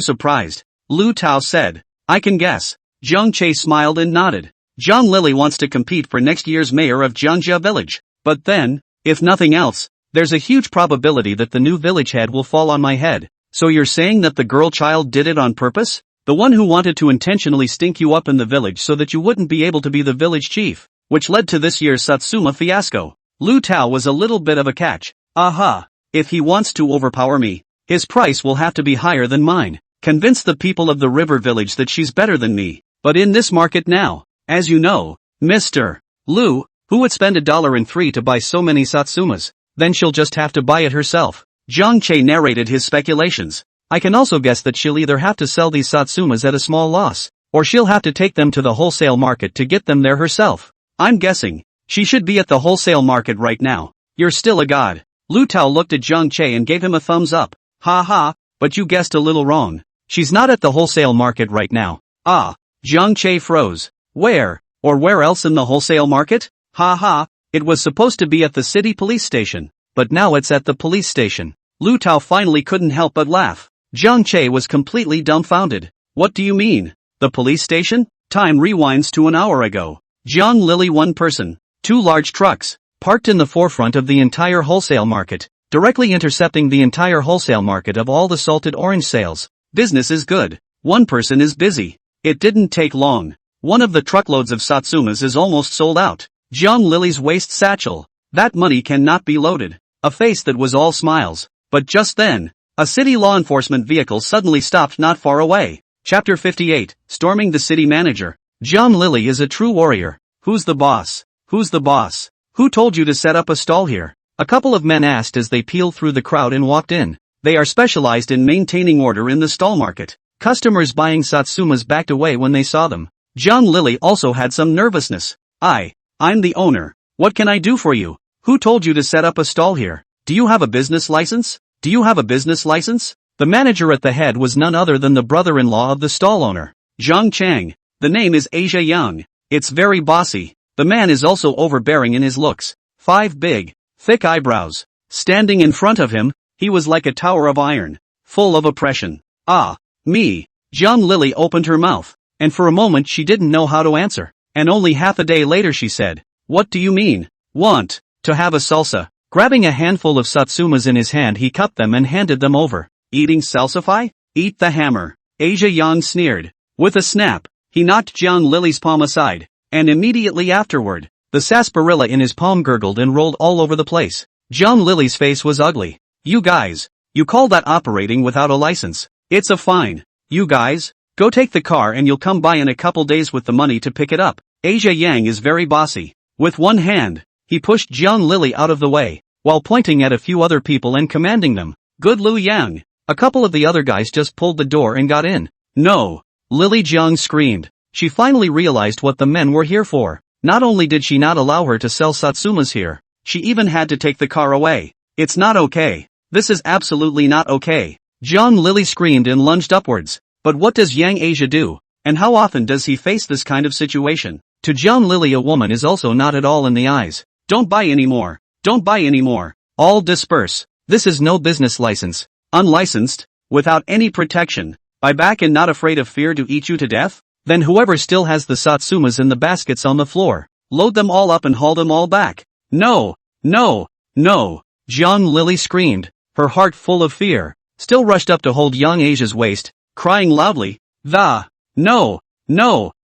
surprised. Lu Tao said. I can guess. Jiang Che smiled and nodded. Jiang Lily wants to compete for next year's mayor of Jiangjia village. But then, if nothing else, there's a huge probability that the new village head will fall on my head. So you're saying that the girl child did it on purpose? The one who wanted to intentionally stink you up in the village so that you wouldn't be able to be the village chief, which led to this year's Satsuma fiasco. Lu Tao was a little bit of a catch. Aha. If he wants to overpower me, his price will have to be higher than mine. Convince the people of the river village that she's better than me. But in this market now, as you know, Mr. Lu, who would spend $1.03 to buy so many Satsumas? Then she'll just have to buy it herself. Jiang Che narrated his speculations. I can also guess that she'll either have to sell these Satsumas at a small loss, or she'll have to take them to the wholesale market to get them there herself. I'm guessing, She should be at the wholesale market right now. You're still a god. Lu Tao looked at Zhang Che and gave him a thumbs up. Ha ha, but you guessed a little wrong. She's not at the wholesale market right now. Ah. Zhang Che froze. Where? Or where else in the wholesale market? Ha ha, it was supposed to be at the city police station, but now it's at the police station. Lu Tao finally couldn't help but laugh. Zhang Che was completely dumbfounded. What do you mean? The police station? Time rewinds to an hour ago. Zhang Lili, one person, two large trucks, parked in the forefront of the entire wholesale market, directly intercepting the entire wholesale market of all the salted orange sales. Business is good. One person is busy. It didn't take long. One of the truckloads of Satsumas is almost sold out. Zhang Lili's waist satchel. That money cannot be loaded. A face that was all smiles. But just then, a city law enforcement vehicle suddenly stopped not far away. Chapter 58, Storming the City Manager. Zhang Lili is a true warrior. Who's the boss? Who's the boss? Who told you to set up a stall here? A couple of men asked as they peeled through the crowd and walked in. They are specialized in maintaining order in the stall market. Customers buying Satsumas backed away when they saw them. Zhang Lili also had some nervousness. I'm the owner. What can I do for you? Who told you to set up a stall here? Do you have a business license? Do you have a business license? The manager at the head was none other than the brother-in-law of the stall owner, Zhang Chang. The name is Asia Yang. It's very bossy. The man is also overbearing in his looks. 5 big, thick eyebrows. Standing in front of him, he was like a tower of iron, full of oppression. Ah. Me. Zhang Lili opened her mouth, and for a moment she didn't know how to answer, and only half a day later she said, What do you mean? Want to have a salsa? Grabbing a handful of Satsumas in his hand he cupped them and handed them over. Eating salsify? Eat the hammer. Asia Yang sneered. With a snap, he knocked Zhang Lili's palm aside, and immediately afterward, the sarsaparilla in his palm gurgled and rolled all over the place. Zhang Lili's face was ugly. You guys, you call that operating without a license? It's a fine. You guys, go take the car and you'll come by in a couple days with the money to pick it up. Asia Yang is very bossy. With one hand, he pushed Zhang Lili out of the way, while pointing at a few other people and commanding them. Good Lu Yang. A couple of the other guys just pulled the door and got in. No. Lili Zhang screamed. She finally realized what the men were here for. Not only did she not allow her to sell Satsumas here, she even had to take the car away. It's not okay. This is absolutely not okay. Zhang Lili screamed and lunged upwards. But what does Yang Asia do? And how often does he face this kind of situation? To Zhang Lili a woman is also not at all in the eyes. Don't buy anymore. Don't buy anymore. All disperse. This is no business license. Unlicensed, without any protection. Buy back and not afraid of fear to eat you to death? Then whoever still has the Satsumas in the baskets on the floor, load them all up and haul them all back. No, no, no. Zhang Lili screamed, her heart full of fear. Still rushed up to hold young Asia's waist, crying loudly, No,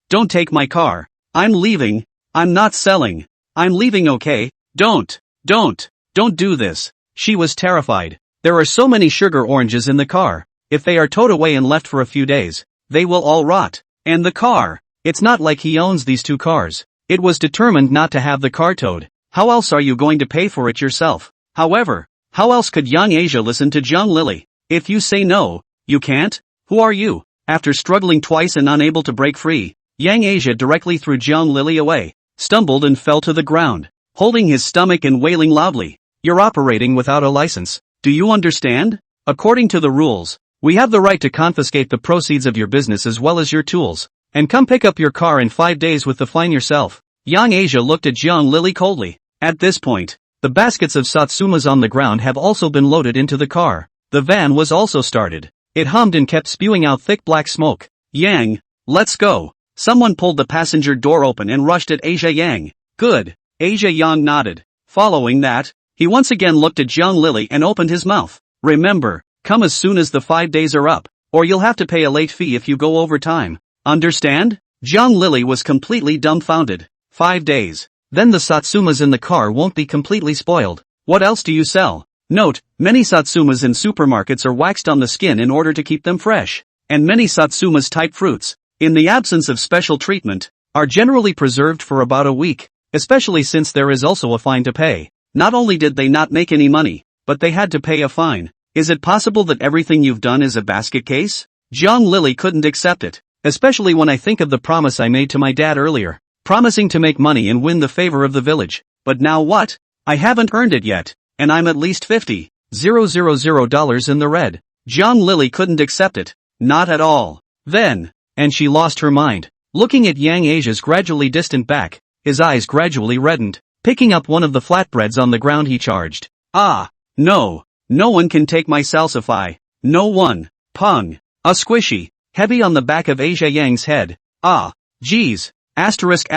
don't take my car. I'm leaving. I'm not selling. I'm leaving, okay? Don't do this. She was terrified. There are so many sugar oranges in the car. If they are towed away and left for a few days, they will all rot. And the car, it's not like he owns these 2 cars. It was determined not to have the car towed. How else are you going to pay for it yourself? However, how else could young Asia listen to Zhang Lili? If you say no, you can't? Who are you? After struggling twice and unable to break free, Yang Asia directly threw Zhang Lili away, stumbled and fell to the ground, holding his stomach and wailing loudly. You're operating without a license. Do you understand? According to the rules, we have the right to confiscate the proceeds of your business as well as your tools, and come pick up your car in 5 days with the fine yourself. Yang Asia looked at Zhang Lili coldly. At this point, the baskets of Satsumas on the ground have also been loaded into the car. The van was also started. It hummed and kept spewing out thick black smoke. Yang, let's go. Someone pulled the passenger door open and rushed at Asia Yang. Good. Asia Yang nodded. Following that, he once again looked at Zhang Lili and opened his mouth. Remember, come as soon as the 5 days are up, or you'll have to pay a late fee if you go over time. Understand? Zhang Lili was completely dumbfounded. 5 days. Then the Satsumas in the car won't be completely spoiled. What else do you sell? Note, many Satsumas in supermarkets are waxed on the skin in order to keep them fresh. And many Satsumas type fruits, in the absence of special treatment, are generally preserved for about a week, especially since there is also a fine to pay. Not only did they not make any money, but they had to pay a fine. Is it possible that everything you've done is a basket case? Zhang Lili couldn't accept it, especially when I think of the promise I made to my dad earlier. promising to make money and win the favor of the village. But now what? I haven't earned it yet, and I'm at least $50,000 in the red. Jiang Lily couldn't accept it. Not at all. Then, and she lost her mind. Looking at Yang Asia's gradually distant back, his eyes gradually reddened. Picking up one of the flatbreads on the ground he charged. Ah, no. No one can take my salsify. No one. Pung. A squishy. Heavy on the back of Asia Yang's head. Ah. Geez. Asterisk.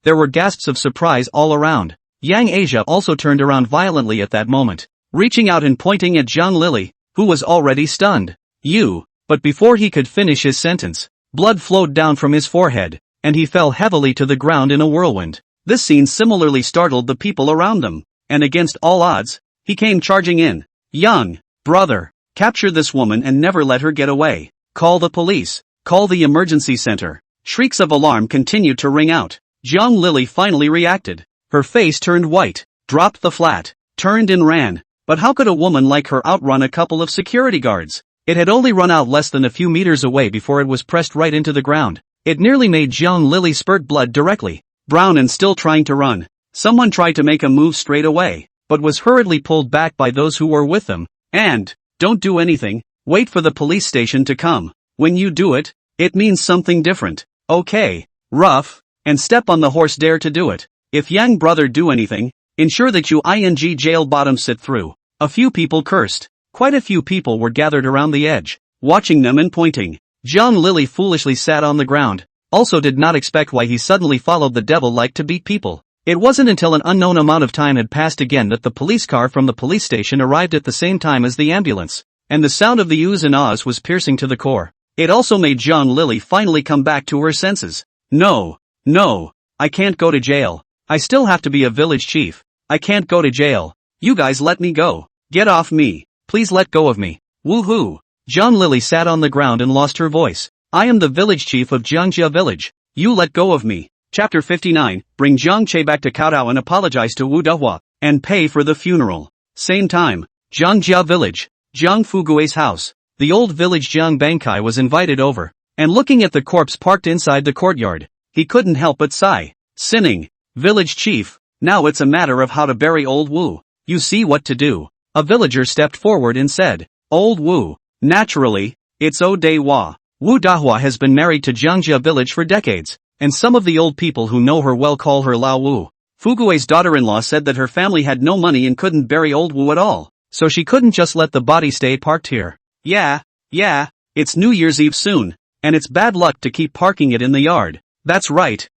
There were gasps of surprise all around. Yang Asia also turned around violently at that moment, reaching out and pointing at Jiang Lily, who was already stunned. You. But before he could finish his sentence, blood flowed down from his forehead, and he fell heavily to the ground in a whirlwind. This scene similarly startled the people around them, and against all odds, he came charging in. Young brother, capture this woman and never let her get away. Call the police. Call the emergency center. Shrieks of alarm continued to ring out. Jiang Lily finally reacted. Her face turned white, dropped the flat, turned and ran. But how could a woman like her outrun a couple of security guards? It had only run out less than a few meters away before it was pressed right into the ground. It nearly made Jiang Lily spurt blood directly. Brown and still trying to run. Someone tried to make a move straight away, but was hurriedly pulled back by those who were with them. And, don't do anything, wait for the police station to come. When you do it, it means something different. Okay, rough, and step on the horse, dare to do it. If Yang brother do anything, ensure that you jail bottom sit through. A few people cursed. Quite a few people were gathered around the edge, watching them and pointing. Jiang Lily foolishly sat on the ground, also did not expect why he suddenly followed the devil like to beat people. It wasn't until an unknown amount of time had passed again that the police car from the police station arrived at the same time as the ambulance, and the sound of the oohs and ahs was piercing to the core. It also made Jiang Lily finally come back to her senses. No, I can't go to jail. I still have to be a village chief. I can't go to jail. You guys let me go. Get off me. Please let go of me. Woohoo. Jiang Lily sat on the ground and lost her voice. I am the village chief of Jiangjia village. You let go of me. Chapter 59, bring Jiang Che back to Kaodao and apologize to Wu Dehua, and pay for the funeral. Same time, Jiangjia village, Jiang Fugui's house. The old village Jiang Bangkai was invited over, and looking at the corpse parked inside the courtyard, he couldn't help but sigh. Sinning, village chief, now it's a matter of how to bury old Wu. You see what to do. A villager stepped forward and said, Old Wu, naturally, it's Odewa. Wu Dahua has been married to Jiangjia village for decades, and some of the old people who know her well call her Lao Wu. Fugui's daughter-in-law said that her family had no money and couldn't bury old Wu at all, so she couldn't just let the body stay parked here. Yeah, it's New Year's Eve soon, and it's bad luck to keep parking it in the yard. That's right,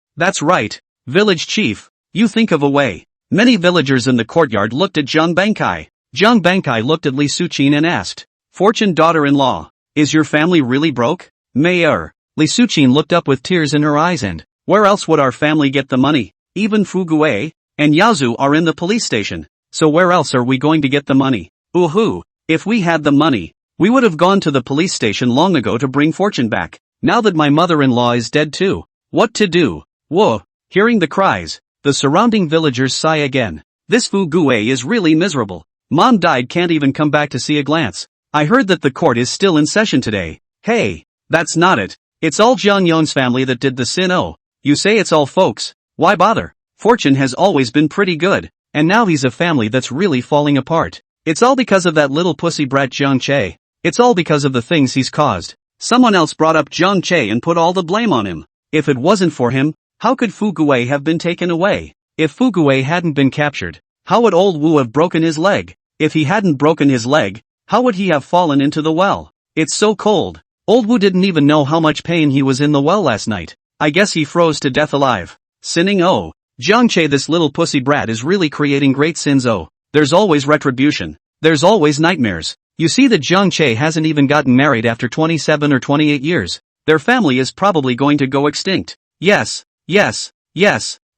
village chief, you think of a way. Many villagers in the courtyard looked at Jiang Bangkai. Jiang Bangkai looked at Li Suqin and asked, Fortune daughter-in-law, is your family really broke? Mayor. Li Suqin looked up with tears in her eyes and, where else would our family get the money? Even Fugui and Yazu are in the police station, so where else are we going to get the money? Ooh, if we had the money, we would have gone to the police station long ago to bring Fortune back. Now that my mother-in-law is dead too, what to do? Whoa, hearing the cries, the surrounding villagers sigh again. This Fugui is really miserable. Mom died, can't even come back to see a glance. I heard that the court is still in session today. Hey, that's not it. It's all Jiang Yong's family that did the sin. Oh, you say it's all folks. Why bother? Fortune has always been pretty good, and now he's a family that's really falling apart. It's all because of that little pussy brat Jiang Che. It's all because of the things he's caused. Someone else brought up Jiang Che and put all the blame on him. If it wasn't for him, how could Fugui have been taken away? If Fugui hadn't been captured, how would old Wu have broken his leg? If he hadn't broken his leg, how would he have fallen into the well? It's so cold. Old Wu didn't even know how much pain he was in the well last night. I guess he froze to death alive. Sinning. Oh, Jiang Che, this little pussy brat is really creating great sins. Oh, there's always retribution. There's always nightmares. You see that Jiang Che hasn't even gotten married after 27 or 28 years. Their family is probably going to go extinct. Yes,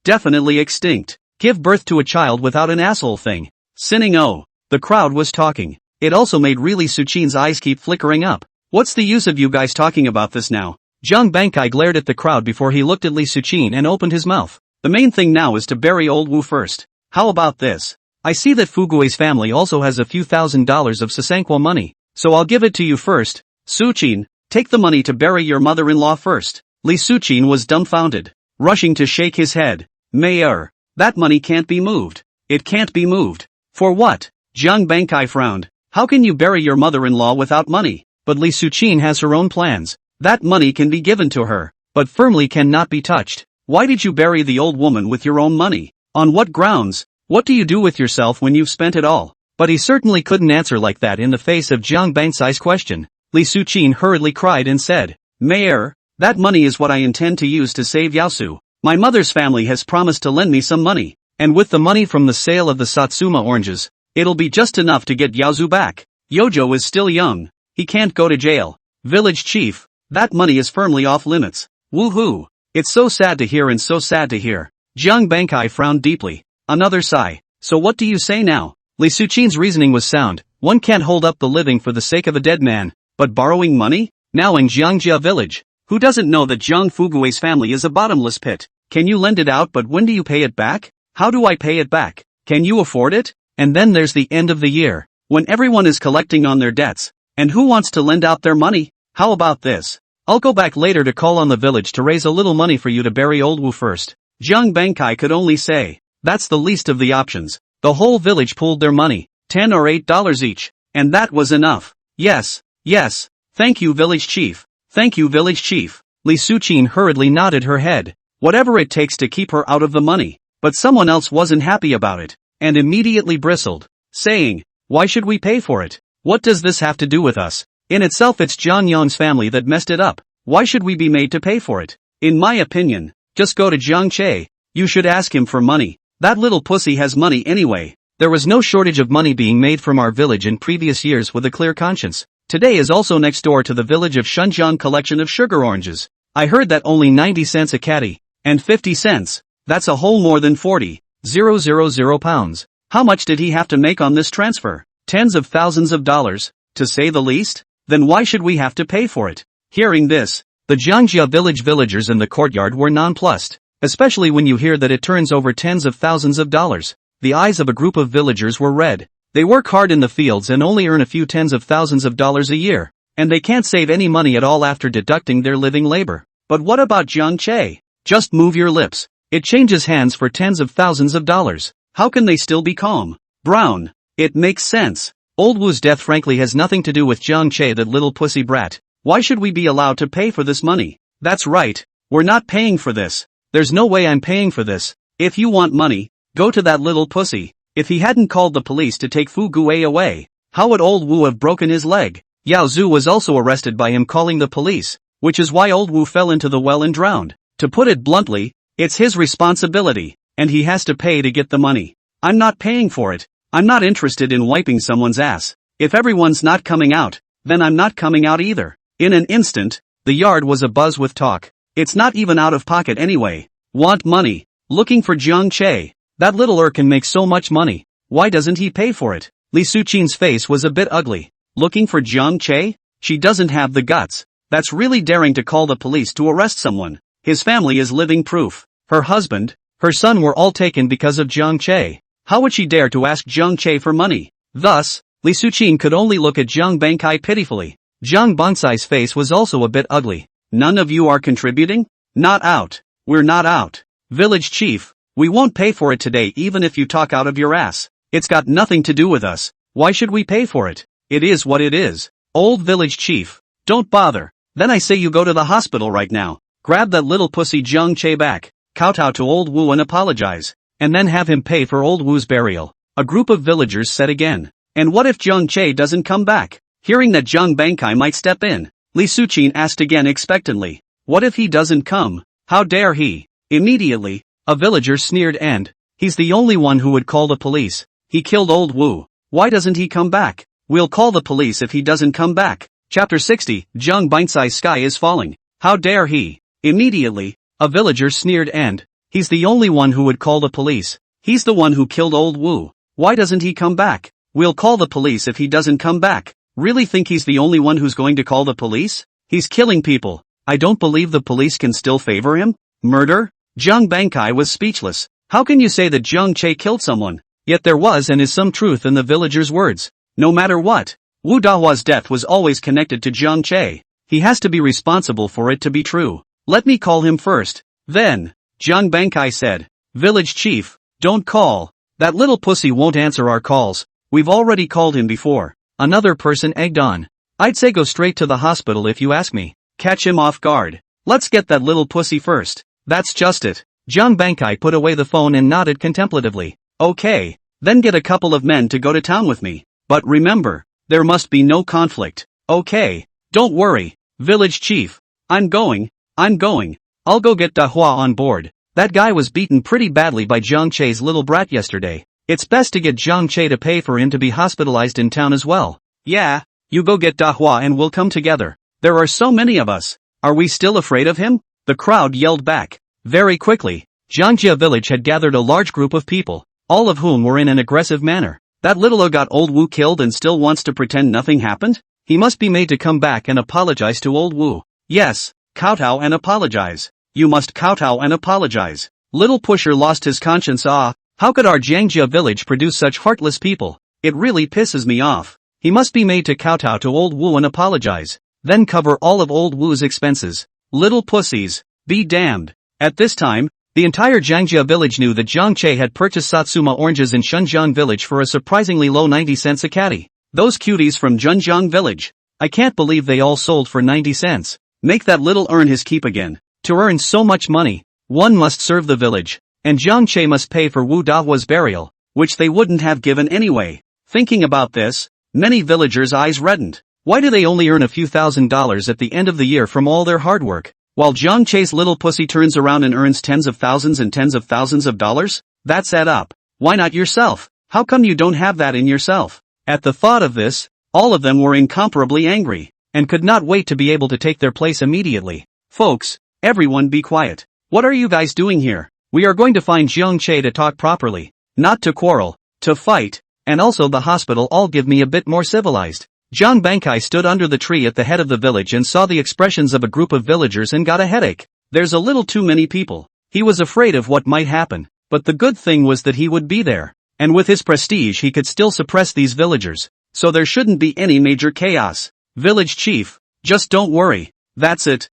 definitely extinct. Give birth to a child without an asshole thing. Sinning. Oh, the crowd was talking. It also made really Suqin's eyes keep flickering up. What's the use of you guys talking about this now? Jiang Bangkai glared at the crowd before he looked at Li Suqin and opened his mouth. The main thing now is to bury old Wu first. How about this? I see that Fugui's family also has a few $1,000s of Sasanqua money, so I'll give it to you first. Suqin, take the money to bury your mother-in-law first. Li Suqin was dumbfounded, rushing to shake his head. Mayor, that money can't be moved. It can't be moved. For what? Jiang Bankai frowned. How can you bury your mother-in-law without money? But Li Suqin has her own plans. That money can be given to her, but firmly cannot be touched. Why did you bury the old woman with your own money? On what grounds? What do you do with yourself when you've spent it all? But he certainly couldn't answer like that in the face of Jiang Bankai's question. Li Suqin hurriedly cried and said, Mayor, that money is what I intend to use to save Yaosu. My mother's family has promised to lend me some money, and with the money from the sale of the Satsuma oranges, it'll be just enough to get Yaosu back. Yojo is still young. He can't go to jail. Village chief, that money is firmly off limits. Woohoo! It's so sad to hear and so sad to hear. Jiang Bankai frowned deeply. Another sigh. So what do you say now? Li Suqin's reasoning was sound. One can't hold up the living for the sake of a dead man, but borrowing money? Now in Jiangjia village. Who doesn't know that Jiang Fugui's family is a bottomless pit? Can you lend it out, but when do you pay it back? How do I pay it back? Can you afford it? And then there's the end of the year, when everyone is collecting on their debts. And who wants to lend out their money? How about this? I'll go back later to call on the village to raise a little money for you to bury old Wu first. Jiang Bankai could only say, that's the least of the options. The whole village pooled their money, $10 or $8 each, and that was enough. Yes, yes, thank you village chief, thank you village chief. Li Suqin hurriedly nodded her head, whatever it takes to keep her out of the money. But someone else wasn't happy about it, and immediately bristled, saying, why should we pay for it? What does this have to do with us? In itself it's Jiang Yong's family that messed it up. Why should we be made to pay for it? In my opinion, just go to Jiang Che. You should ask him for money. That little pussy has money anyway. There was no shortage of money being made from our village in previous years with a clear conscience. Today is also next door to the village of Shunjiang collection of sugar oranges. I heard that only 90 cents a caddy, and 50 cents. That's a whole more than 40,000 pounds. How much did he have to make on this transfer? Tens of thousands of dollars, to say the least? Then why should we have to pay for it? Hearing this, the Jiangjia village villagers in the courtyard were nonplussed, especially when you hear that it turns over tens of thousands of dollars. The eyes of a group of villagers were red. They work hard in the fields and only earn a few tens of thousands of dollars a year, and they can't save any money at all after deducting their living labor. But what about Jiang Che? Just move your lips. It changes hands for tens of thousands of dollars. How can they still be calm? Brown. It makes sense. Old Wu's death frankly has nothing to do with Jiang Che, that little pussy brat. Why should we be allowed to pay for this money? That's right. We're not paying for this. There's no way I'm paying for this. If you want money, go to that little pussy. If he hadn't called the police to take Fu Gue away, how would old Wu have broken his leg? Yao Zhu was also arrested by him calling the police, which is why old Wu fell into the well and drowned. To put it bluntly, it's his responsibility, and he has to pay to get the money. I'm not paying for it. I'm not interested in wiping someone's ass. If everyone's not coming out, then I'm not coming out either. In an instant, the yard was abuzz with talk. It's not even out of pocket anyway. Want money? Looking for Jiang Che. That little can make so much money. Why doesn't he pay for it? Li Suqin's face was a bit ugly. Looking for Jiang Che? She doesn't have the guts. That's really daring to call the police to arrest someone. His family is living proof. Her husband, her son were all taken because of Jiang Che. How would she dare to ask Jiang Che for money? Thus, Li Suqin could only look at Jiang Bankai pitifully. Jiang Bangsai's face was also a bit ugly. None of you are contributing? Not out. We're not out. Village chief, we won't pay for it today even if you talk out of your ass. It's got nothing to do with us. Why should we pay for it? It is what it is. Old village chief, don't bother. Then I say you go to the hospital right now. Grab that little pussy Jiang Che back, kowtow to old Wu and apologize, and then have him pay for old Wu's burial. A group of villagers said again. And what if Jiang Che doesn't come back? Hearing that Jiang Bankai might step in, Li Suqin asked again expectantly. What if he doesn't come? How dare he? Immediately, a villager sneered and, he's the only one who would call the police. He killed old Wu. Why doesn't he come back? We'll call the police if he doesn't come back. Chapter 60, Jiang Bangsai's sky is falling. How dare he? Immediately, a villager sneered and, he's the only one who would call the police. He's the one who killed old Wu. Why doesn't he come back? We'll call the police if he doesn't come back. Really think he's the only one who's going to call the police? He's killing people. I don't believe the police can still favor him. Murder? Jiang Bankai was speechless. How can you say that Jiang Che killed someone? Yet there was and is some truth in the villager's words. No matter what, Wu Dahua's death was always connected to Jiang Che. He has to be responsible for it to be true. Let me call him first. Then, Jiang Bankai said. Village chief, don't call. That little pussy won't answer our calls. We've already called him before. Another person egged on. I'd say go straight to the hospital if you ask me. Catch him off guard. Let's get that little pussy first. That's just it. Jiang Bankai put away the phone and nodded contemplatively. Okay. Then get a couple of men to go to town with me. But remember, there must be no conflict. Okay. Don't worry, village chief. I'm going. I'll go get Dahua on board. That guy was beaten pretty badly by Jiang Che's little brat yesterday. It's best to get Jiang Che to pay for him to be hospitalized in town as well. Yeah, you go get Dahua and we'll come together. There are so many of us. Are we still afraid of him? The crowd yelled back. Very quickly, Jiangjia village had gathered a large group of people, all of whom were in an aggressive manner. That little got old Wu killed and still wants to pretend nothing happened? He must be made to come back and apologize to old Wu. Yes, kowtow and apologize. You must kowtow and apologize. Little pusher lost his conscience. How could our Jiangjia village produce such heartless people? It really pisses me off. He must be made to kowtow to old Wu and apologize. Then cover all of old Wu's expenses. Little pussies. Be damned. At this time, the entire Jiangjia village knew that Jiang Che had purchased Satsuma oranges in Shunjiang village for a surprisingly low 90 cents a caddy. Those cuties from Zhenjiang village. I can't believe they all sold for 90 cents. Make that little earn his keep again. To earn so much money, one must serve the village, and Jiang Che must pay for Wu Dahua's burial, which they wouldn't have given anyway. Thinking about this, many villagers' eyes reddened. Why do they only earn a few $1,000s at the end of the year from all their hard work, while Jiang Che's little pussy turns around and earns tens of thousands and tens of thousands of dollars? That's add up. Why not yourself? How come you don't have that in yourself? At the thought of this, all of them were incomparably angry, and could not wait to be able to take their place immediately. Folks, everyone be quiet. What are you guys doing here? We are going to find Jiang Che to talk properly, not to quarrel, to fight, and also the hospital. All give me a bit more civilized. Jiang Bankai stood under the tree at the head of the village and saw the expressions of a group of villagers and got a headache. There's a little too many people. He was afraid of what might happen, but the good thing was that he would be there, and with his prestige he could still suppress these villagers, so there shouldn't be any major chaos. Village chief, just don't worry. That's it.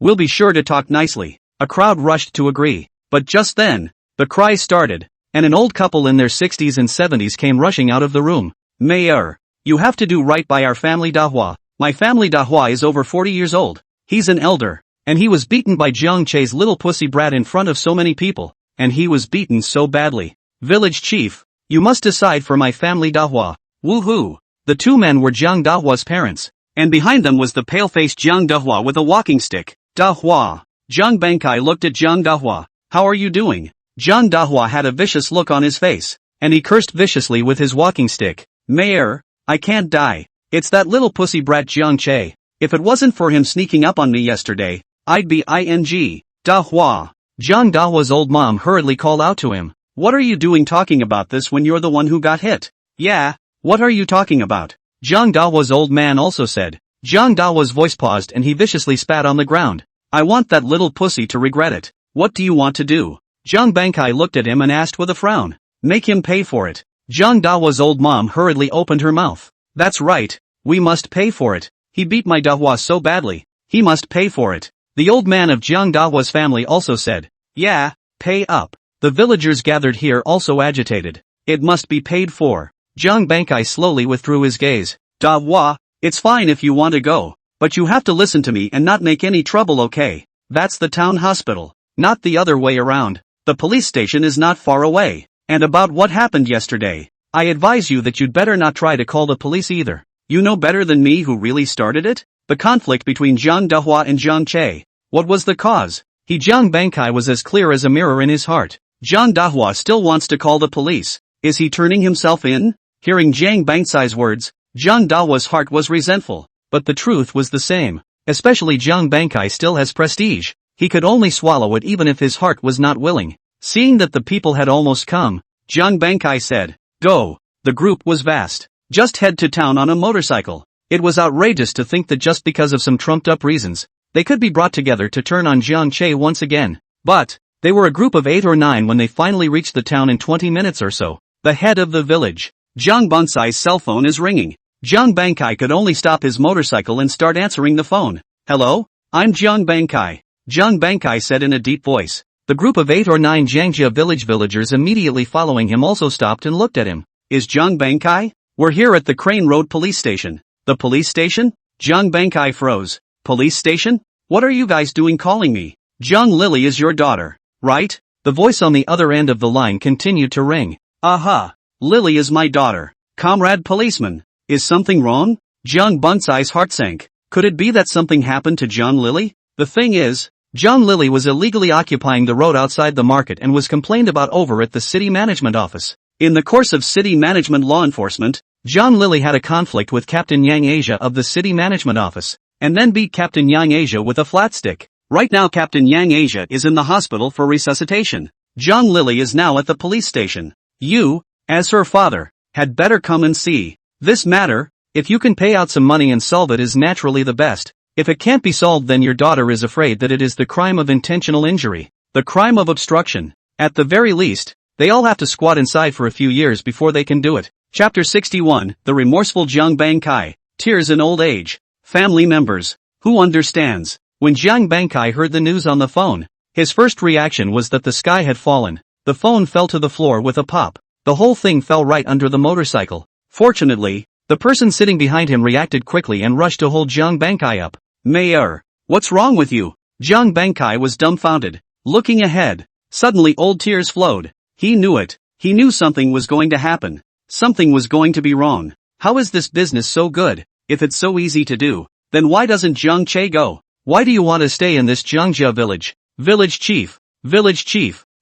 We'll be sure to talk nicely. A crowd rushed to agree, but just then, the cries started, and an old couple in their 60s and 70s came rushing out of the room. Mayor, you have to do right by our family Dahua. My family Dahua is over 40 years old. He's an elder, and he was beaten by Jiang Che's little pussy brat in front of so many people, and he was beaten so badly. Village chief, you must decide for my family Dahua. Woohoo! The two men were Jiang Dahua's parents, and behind them was the pale-faced Jiang Dahua with a walking stick. Dahua. Jiang Bankai looked at Jiang Dahua. How are you doing? Jiang Dahua had a vicious look on his face, and he cursed viciously with his walking stick. Mayor, I can't die. It's that little pussy brat Jiang Che. If it wasn't for him sneaking up on me yesterday, I'd be ing. Dahua. Jiang Dahua's old mom hurriedly called out to him. What are you doing talking about this when you're the one who got hit? Yeah, what are you talking about? Jiang Dahua's old man also said. Jiang Dahua's voice paused and he viciously spat on the ground. I want that little pussy to regret it. What do you want to do? Jiang Bankai looked at him and asked with a frown. Make him pay for it. Jiang Dahua's old mom hurriedly opened her mouth. That's right, we must pay for it. He beat my Dahua so badly, he must pay for it. The old man of Jiang Dahua's family also said. Yeah, pay up. The villagers gathered here also agitated. It must be paid for. Jiang Bankai slowly withdrew his gaze. Dahua, it's fine if you want to go, but you have to listen to me and not make any trouble, okay? That's the town hospital, not the other way around. The police station is not far away. And about what happened yesterday, I advise you that you'd better not try to call the police either. You know better than me who really started it? The conflict between Jiang Dahua and Jiang Che. What was the cause? Jiang Bankai was as clear as a mirror in his heart. Jiang Dahua still wants to call the police. Is he turning himself in? Hearing Jiang Bankai's words, Jiang Dahua's heart was resentful, but the truth was the same. Especially Jiang Bankai still has prestige. He could only swallow it even if his heart was not willing. Seeing that the people had almost come, Jiang Bankai said, Go. The group was vast. Just head to town on a motorcycle. It was outrageous to think that just because of some trumped-up reasons, they could be brought together to turn on Jiang Che once again. But, they were a group of 8 or 9 when they finally reached the town in 20 minutes or so. The head of the village. Jiang Bansai's cell phone is ringing. Jiang Bankai could only stop his motorcycle and start answering the phone. Hello? I'm Jiang Bankai. Zhang Bankai said in a deep voice. The group of 8 or 9 Jiangjia villagers immediately following him also stopped and looked at him. Is Zhang Bankai? We're here at the Crane Road police station. The police station? Zhang Bankai froze. Police station? What are you guys doing calling me? Zhang Lily is your daughter, right? The voice on the other end of the line continued to ring. Aha! Lily is my daughter. Comrade policeman. Is something wrong? Zhang Bansai's heart sank. Could it be that something happened to Zhang Lily? The thing is, Zhang Lily was illegally occupying the road outside the market and was complained about over at the city management office. In the course of city management law enforcement, Zhang Lily had a conflict with Captain Yang Asia of the city management office, and then beat Captain Yang Asia with a flat stick. Right now Captain Yang Asia is in the hospital for resuscitation. Zhang Lily is now at the police station. You, as her father, had better come and see this matter. If you can pay out some money and solve it is naturally the best. If it can't be solved then your daughter is afraid that it is the crime of intentional injury, the crime of obstruction. At the very least, they all have to squat inside for a few years before they can do it. Chapter 61, The Remorseful Zhang Bankai, Tears in Old Age. Family members. Who understands? When Zhang Bankai heard the news on the phone, his first reaction was that the sky had fallen. The phone fell to the floor with a pop. The whole thing fell right under the motorcycle. Fortunately, the person sitting behind him reacted quickly and rushed to hold Zhang Bankai up. Mayor, what's wrong with you? Zhang Bankai was dumbfounded. Looking ahead, suddenly old tears flowed. He knew it. He knew something was going to happen. Something was going to be wrong. How is this business so good? If it's so easy to do, then why doesn't Zhang Che go? Why do you want to stay in this Jiangjia village? Village chief,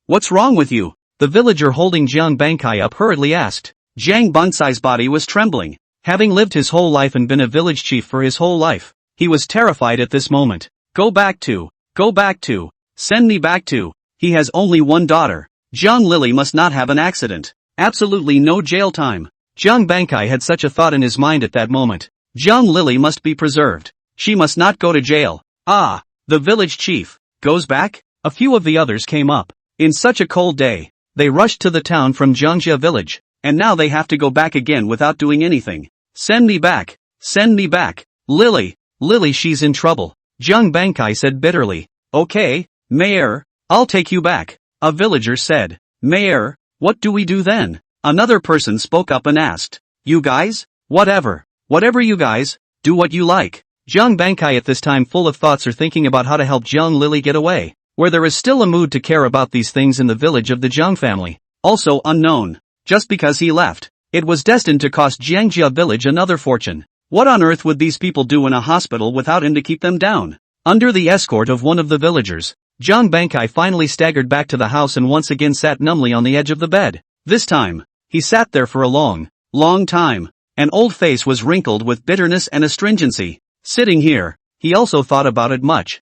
what's wrong with you? The villager holding Zhang Bankai up hurriedly asked. Zhang Bansai's body was trembling. Having lived his whole life and been a village chief for his whole life, he was terrified at this moment. Go back to, send me back to. He has only one daughter. Zhang Lily must not have an accident. Absolutely no jail time. Zhang Bankai had such a thought in his mind at that moment. Zhang Lily must be preserved. She must not go to jail. Ah, the village chief goes back? A few of the others came up. In such a cold day, they rushed to the town from Jiangjia village, and now they have to go back again without doing anything. Send me back. Lily, she's in trouble. Zhang Bankai said bitterly. Okay, Mayor, I'll take you back. A villager said. Mayor, what do we do then? Another person spoke up and asked. You guys? Whatever you guys, do what you like. Zhang Bankai at this time full of thoughts are thinking about how to help Zhang Lily get away, where there is still a mood to care about these things in the village of the Zhang family. Also unknown. Just because he left, it was destined to cost Jiangjia village another fortune. What on earth would these people do in a hospital without him to keep them down? Under the escort of one of the villagers, Zhang Bankai finally staggered back to the house and once again sat numbly on the edge of the bed. This time, he sat there for a long time. An old face was wrinkled with bitterness and astringency. Sitting here, he also thought about it much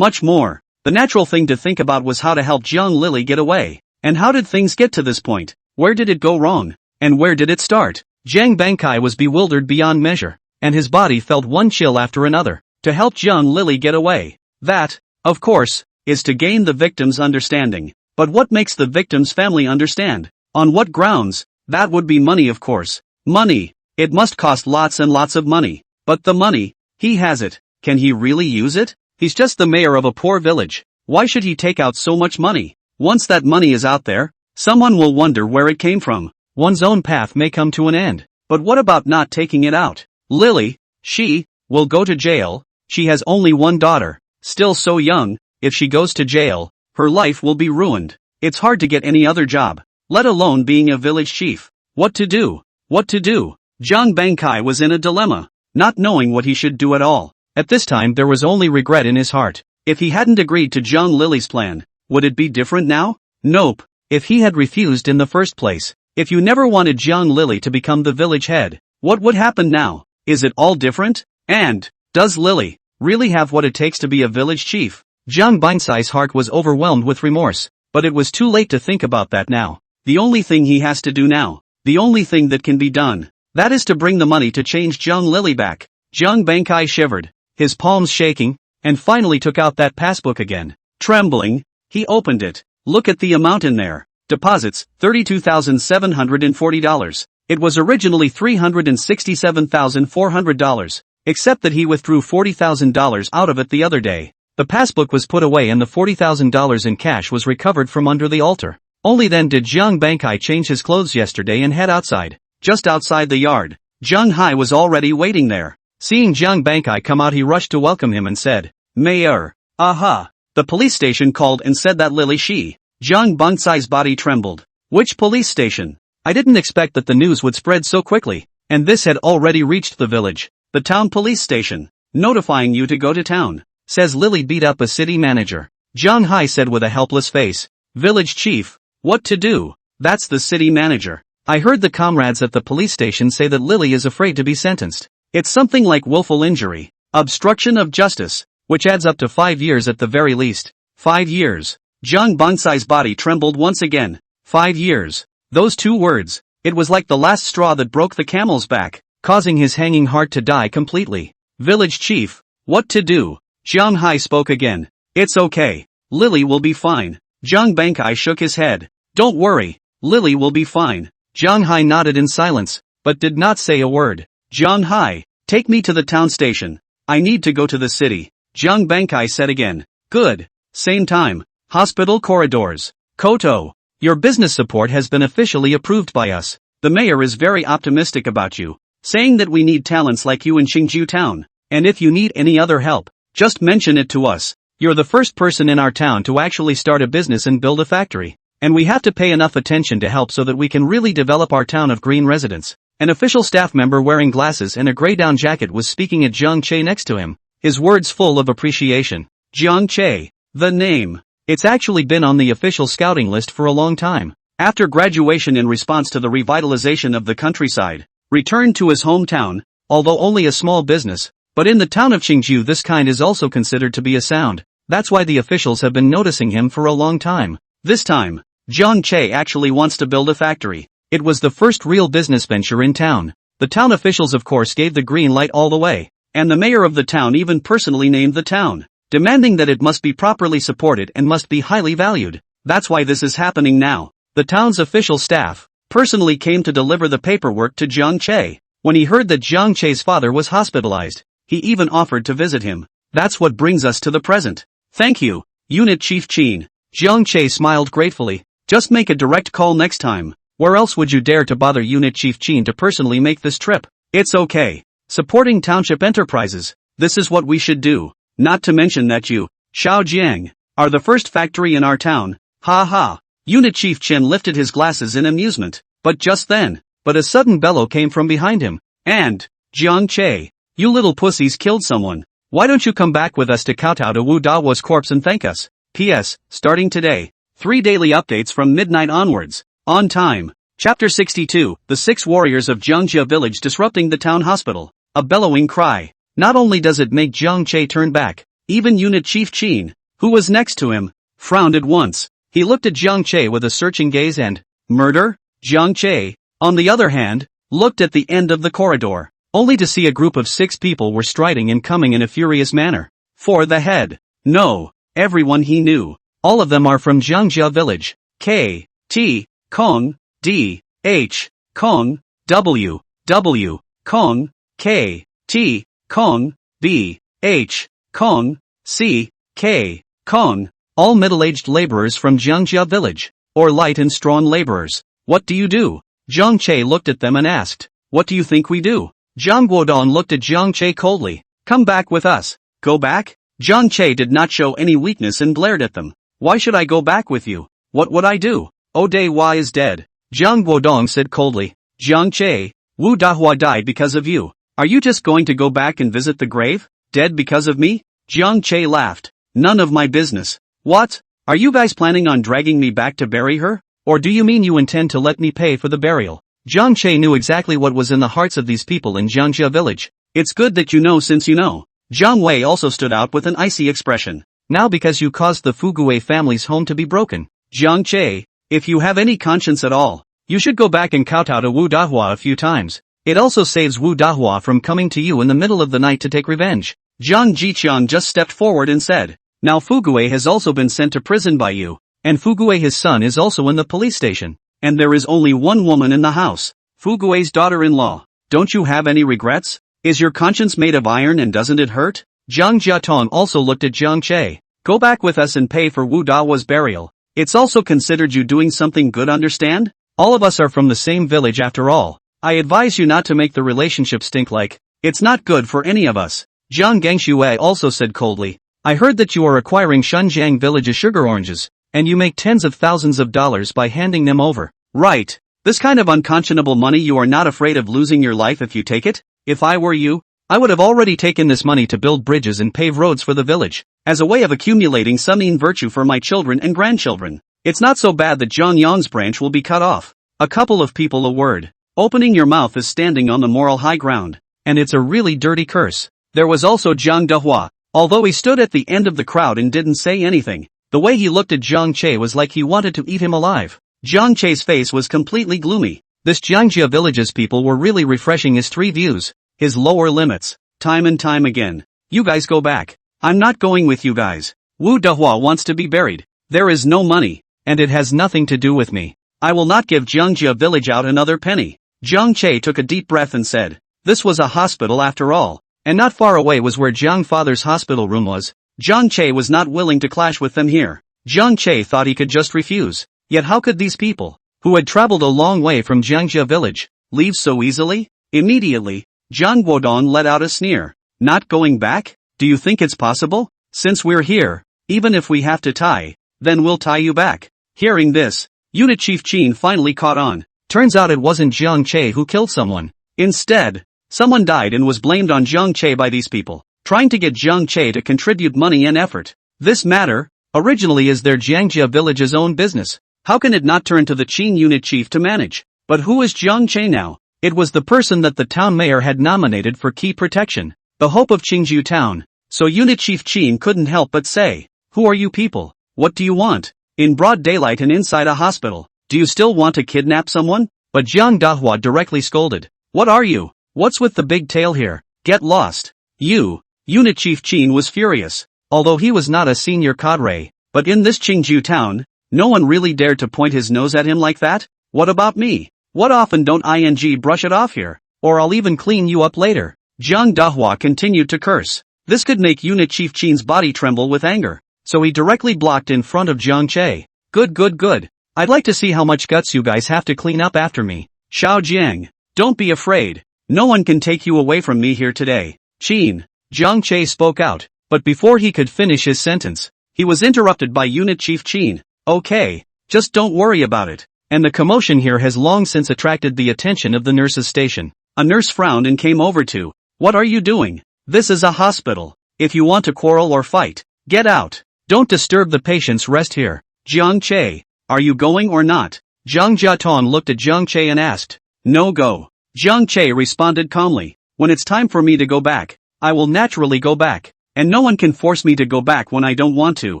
more. The natural thing to think about was how to help Zhang Lily get away. And how did things get to this point? Where did it go wrong? And where did it start? Zhang Bankai was bewildered beyond measure, and his body felt one chill after another. To help Zhang Lily get away. That, of course, is to gain the victim's understanding. But what makes the victim's family understand? On what grounds? That would be money, of course. Money. It must cost lots and lots of money. But the money, he has it. Can he really use it? He's just the mayor of a poor village. Why should he take out so much money? Once that money is out there, someone will wonder where it came from. One's own path may come to an end. But what about not taking it out? Lily, she will go to jail. She has only one daughter, still so young. If she goes to jail, her life will be ruined. It's hard to get any other job, let alone being a village chief. What to do? Zhang Bankai was in a dilemma, not knowing what he should do at all. At this time there was only regret in his heart. If he hadn't agreed to Zhang Lily's plan, would it be different now? Nope. If he had refused in the first place, if you never wanted Zhang Lily to become the village head, what would happen now? Is it all different? And, does Lily really have what it takes to be a village chief? Zhang Bansai's heart was overwhelmed with remorse, but it was too late to think about that now. The only thing he has to do now, the only thing that can be done, that is to bring the money to change Zhang Lily back. Zhang Bankai shivered, his palms shaking, and finally took out that passbook again. Trembling, he opened it. Look at the amount in there. Deposits, $32,740. It was originally $367,400, except that he withdrew $40,000 out of it the other day. The The passbook was put away and the $40,000 in cash was recovered from under the altar. Only then did Jiang Bankai change his clothes yesterday and head outside. Just outside the yard, Jiang Hai was already waiting there. Seeing Jiang Bankai come out, he rushed to welcome him and said, "Mayor." "Aha." The police station called and said that Lily Shi. Jiang Bankai's body trembled. "Which police station?" "I didn't expect that the news would spread so quickly, and this had already reached the village." "The town police station, notifying you to go to town," says Lily, beat up a city manager. Jiang Hai said with a helpless face, "Village chief, what to do?" "That's the city manager. I heard the comrades at the police station say that Lily is afraid to be sentenced. It's something like willful injury, obstruction of justice, which adds up to 5 years at the very least." 5 years. Jiang Bankai's body trembled once again. 5 years. Those 2 words. It was like the last straw that broke the camel's back, causing his hanging heart to die completely. "Village chief, what to do?" Jiang Hai spoke again. "It's okay. Lily will be fine." Jiang Bankai shook his head. "Don't worry. Lily will be fine." Jiang Hai nodded in silence, but did not say a word. "Jiang Hai, take me to the town station. I need to go to the city," Jiang Bankai said again. "Good. Same time. Hospital corridors. Koto, your business support has been officially approved by us. The mayor is very optimistic about you, saying that we need talents like you in Xingju town, and if you need any other help, just mention it to us. You're the first person in our town to actually start a business and build a factory, and we have to pay enough attention to help so that we can really develop our town of green residents." An official staff member wearing glasses and a grey down jacket was speaking at Jiang Che next to him, his words full of appreciation. Jiang Che, the name. It's actually been on the official scouting list for a long time. After graduation, in response to the revitalization of the countryside, returned to his hometown, although only a small business, but in the town of Qingju this kind is also considered to be a sound. That's why the officials have been noticing him for a long time. This time, Jiang Che actually wants to build a factory. It was the first real business venture in town. The town officials of course gave the green light all the way, and the mayor of the town even personally named the town, demanding that it must be properly supported and must be highly valued. That's why this is happening now. The town's official staff personally came to deliver the paperwork to Jiang Che. When he heard that Jiang Che's father was hospitalized, he even offered to visit him. That's what brings us to the present. "Thank you, Unit Chief Chin." Jiang Che smiled gratefully. "Just make a direct call next time. Where else would you dare to bother Unit Chief Chin to personally make this trip?" "It's okay. Supporting township enterprises, this is what we should do. Not to mention that you, Xiaojiang, are the first factory in our town. Ha ha." Unit Chief Chen lifted his glasses in amusement, but just then, a sudden bellow came from behind him. "And, Jiang Che, you little pussies killed someone. Why don't you come back with us to kowtow to Wu Dahua's corpse and thank us? P.S. Starting today, 3 daily updates from midnight onwards. On time." Chapter 62, The 6 Warriors of Jiangjia Village Disrupting the Town Hospital. A bellowing cry. Not only does it make Jiang Che turn back, even Unit Chief Chin, who was next to him, frowned at once. He looked at Jiang Che with a searching gaze and, "Murder?" Jiang Che, on the other hand, looked at the end of the corridor, only to see a group of 6 people were striding and coming in a furious manner. For the head. No, everyone he knew. All of them are from Jiangjia Village. K. T. Kong, D. H. Kong, W. W. Kong, K. T. Kong, B. H. Kong, C. K. Kong, all middle-aged laborers from Jiangjia Village, or light and strong laborers. "What do you do?" Jiang Che looked at them and asked. "What do you think we do?" Jiang Guodong looked at Jiang Che coldly. "Come back with us." "Go back?" Jiang Che did not show any weakness and glared at them. "Why should I go back with you? What would I do?" "Ode Hua is dead," Jiang Guodong said coldly. "Jiang Che, Wu Dahua died because of you. Are you just going to go back and visit the grave? Dead because of me?" Jiang Che laughed. "None of my business." "What? Are you guys planning on dragging me back to bury her? Or do you mean you intend to let me pay for the burial?" Jiang Che knew exactly what was in the hearts of these people in Jiangjia Village. "It's good that you know since you know." Jiang Wei also stood out with an icy expression. "Now because you caused the Fugui family's home to be broken. Jiang Che, if you have any conscience at all, you should go back and kowtow to Wu Dahua a few times. It also saves Wu Dahua from coming to you in the middle of the night to take revenge." Jiang Jiqian just stepped forward and said, "Now Fugui has also been sent to prison by you, and Fugui his son is also in the police station, and there is only one woman in the house, Fugui's daughter-in-law. Don't you have any regrets? Is your conscience made of iron and doesn't it hurt?" Zhang Jiatong also looked at Zhang Che. Go back with us and pay for Wu Dahua's burial. It's also considered you doing something good, understand? All of us are from the same village after all. I advise you not to make the relationship stink like. It's not good for any of us. Zhang Gangshui also said coldly. I heard that you are acquiring Shunjiang village's sugar oranges, and you make tens of thousands of dollars by handing them over. Right. This kind of unconscionable money, you are not afraid of losing your life if you take it? If I were you, I would have already taken this money to build bridges and pave roads for the village, as a way of accumulating some mean virtue for my children and grandchildren. It's not so bad that Zhang Yang's branch will be cut off. A couple of people, a word. Opening your mouth is standing on the moral high ground. And it's a really dirty curse. There was also Zhang Dehua. Although he stood at the end of the crowd and didn't say anything, the way he looked at Zhang Che was like he wanted to eat him alive. Zhang Che's face was completely gloomy. This Jiangjia village's people were really refreshing his three views. His lower limits, time and time again. You guys go back. I'm not going with you guys. Wu Dehua wants to be buried. There is no money, and it has nothing to do with me. I will not give Jiangjia village out another penny. Zhang Che took a deep breath and said, this was a hospital after all, and not far away was where Jiang father's hospital room was. Zhang Che was not willing to clash with them here. Zhang Che thought he could just refuse. Yet how could these people, who had traveled a long way from Jiangjia village, leave so easily? Immediately, Zhang Guodong let out a sneer. Not going back? Do you think it's possible? Since we're here, even if we have to tie, then we'll tie you back. Hearing this, Unit Chief Qin finally caught on. Turns out it wasn't Zhang Che who killed someone. Instead, someone died and was blamed on Zhang Che by these people, trying to get Zhang Che to contribute money and effort. This matter, originally is their Jiangjia village's own business. How can it not turn to the Qin unit chief to manage? But who is Zhang Che now? It was the person that the town mayor had nominated for key protection, the hope of Qingzhou town. So Unit Chief Qin couldn't help but say, who are you people? What do you want? In broad daylight and inside a hospital, do you still want to kidnap someone? But Zhang Dahua directly scolded. What are you? What's with the big tail here? Get lost. You. Unit Chief Qin was furious. Although he was not a senior cadre, but in this Qingzhou town, no one really dared to point his nose at him like that. What about me? What often don't ing brush it off here? Or I'll even clean you up later. Zhang Dahua continued to curse. This could make Unit Chief Qin's body tremble with anger, so he directly blocked in front of Zhang Che. Good. I'd like to see how much guts you guys have to clean up after me. Xiao Jiang, don't be afraid. No one can take you away from me here today. Qin. Zhang Che spoke out, but before he could finish his sentence, he was interrupted by Unit Chief Qin. Okay, just don't worry about it. And the commotion here has long since attracted the attention of the nurse's station. A nurse frowned and came over to. What are you doing? This is a hospital. If you want to quarrel or fight, get out. Don't disturb the patient's rest here. Zhang Che, are you going or not? Zhang Jiatong looked at Zhang Che and asked. No go. Zhang Che responded calmly. When it's time for me to go back, I will naturally go back. And no one can force me to go back when I don't want to.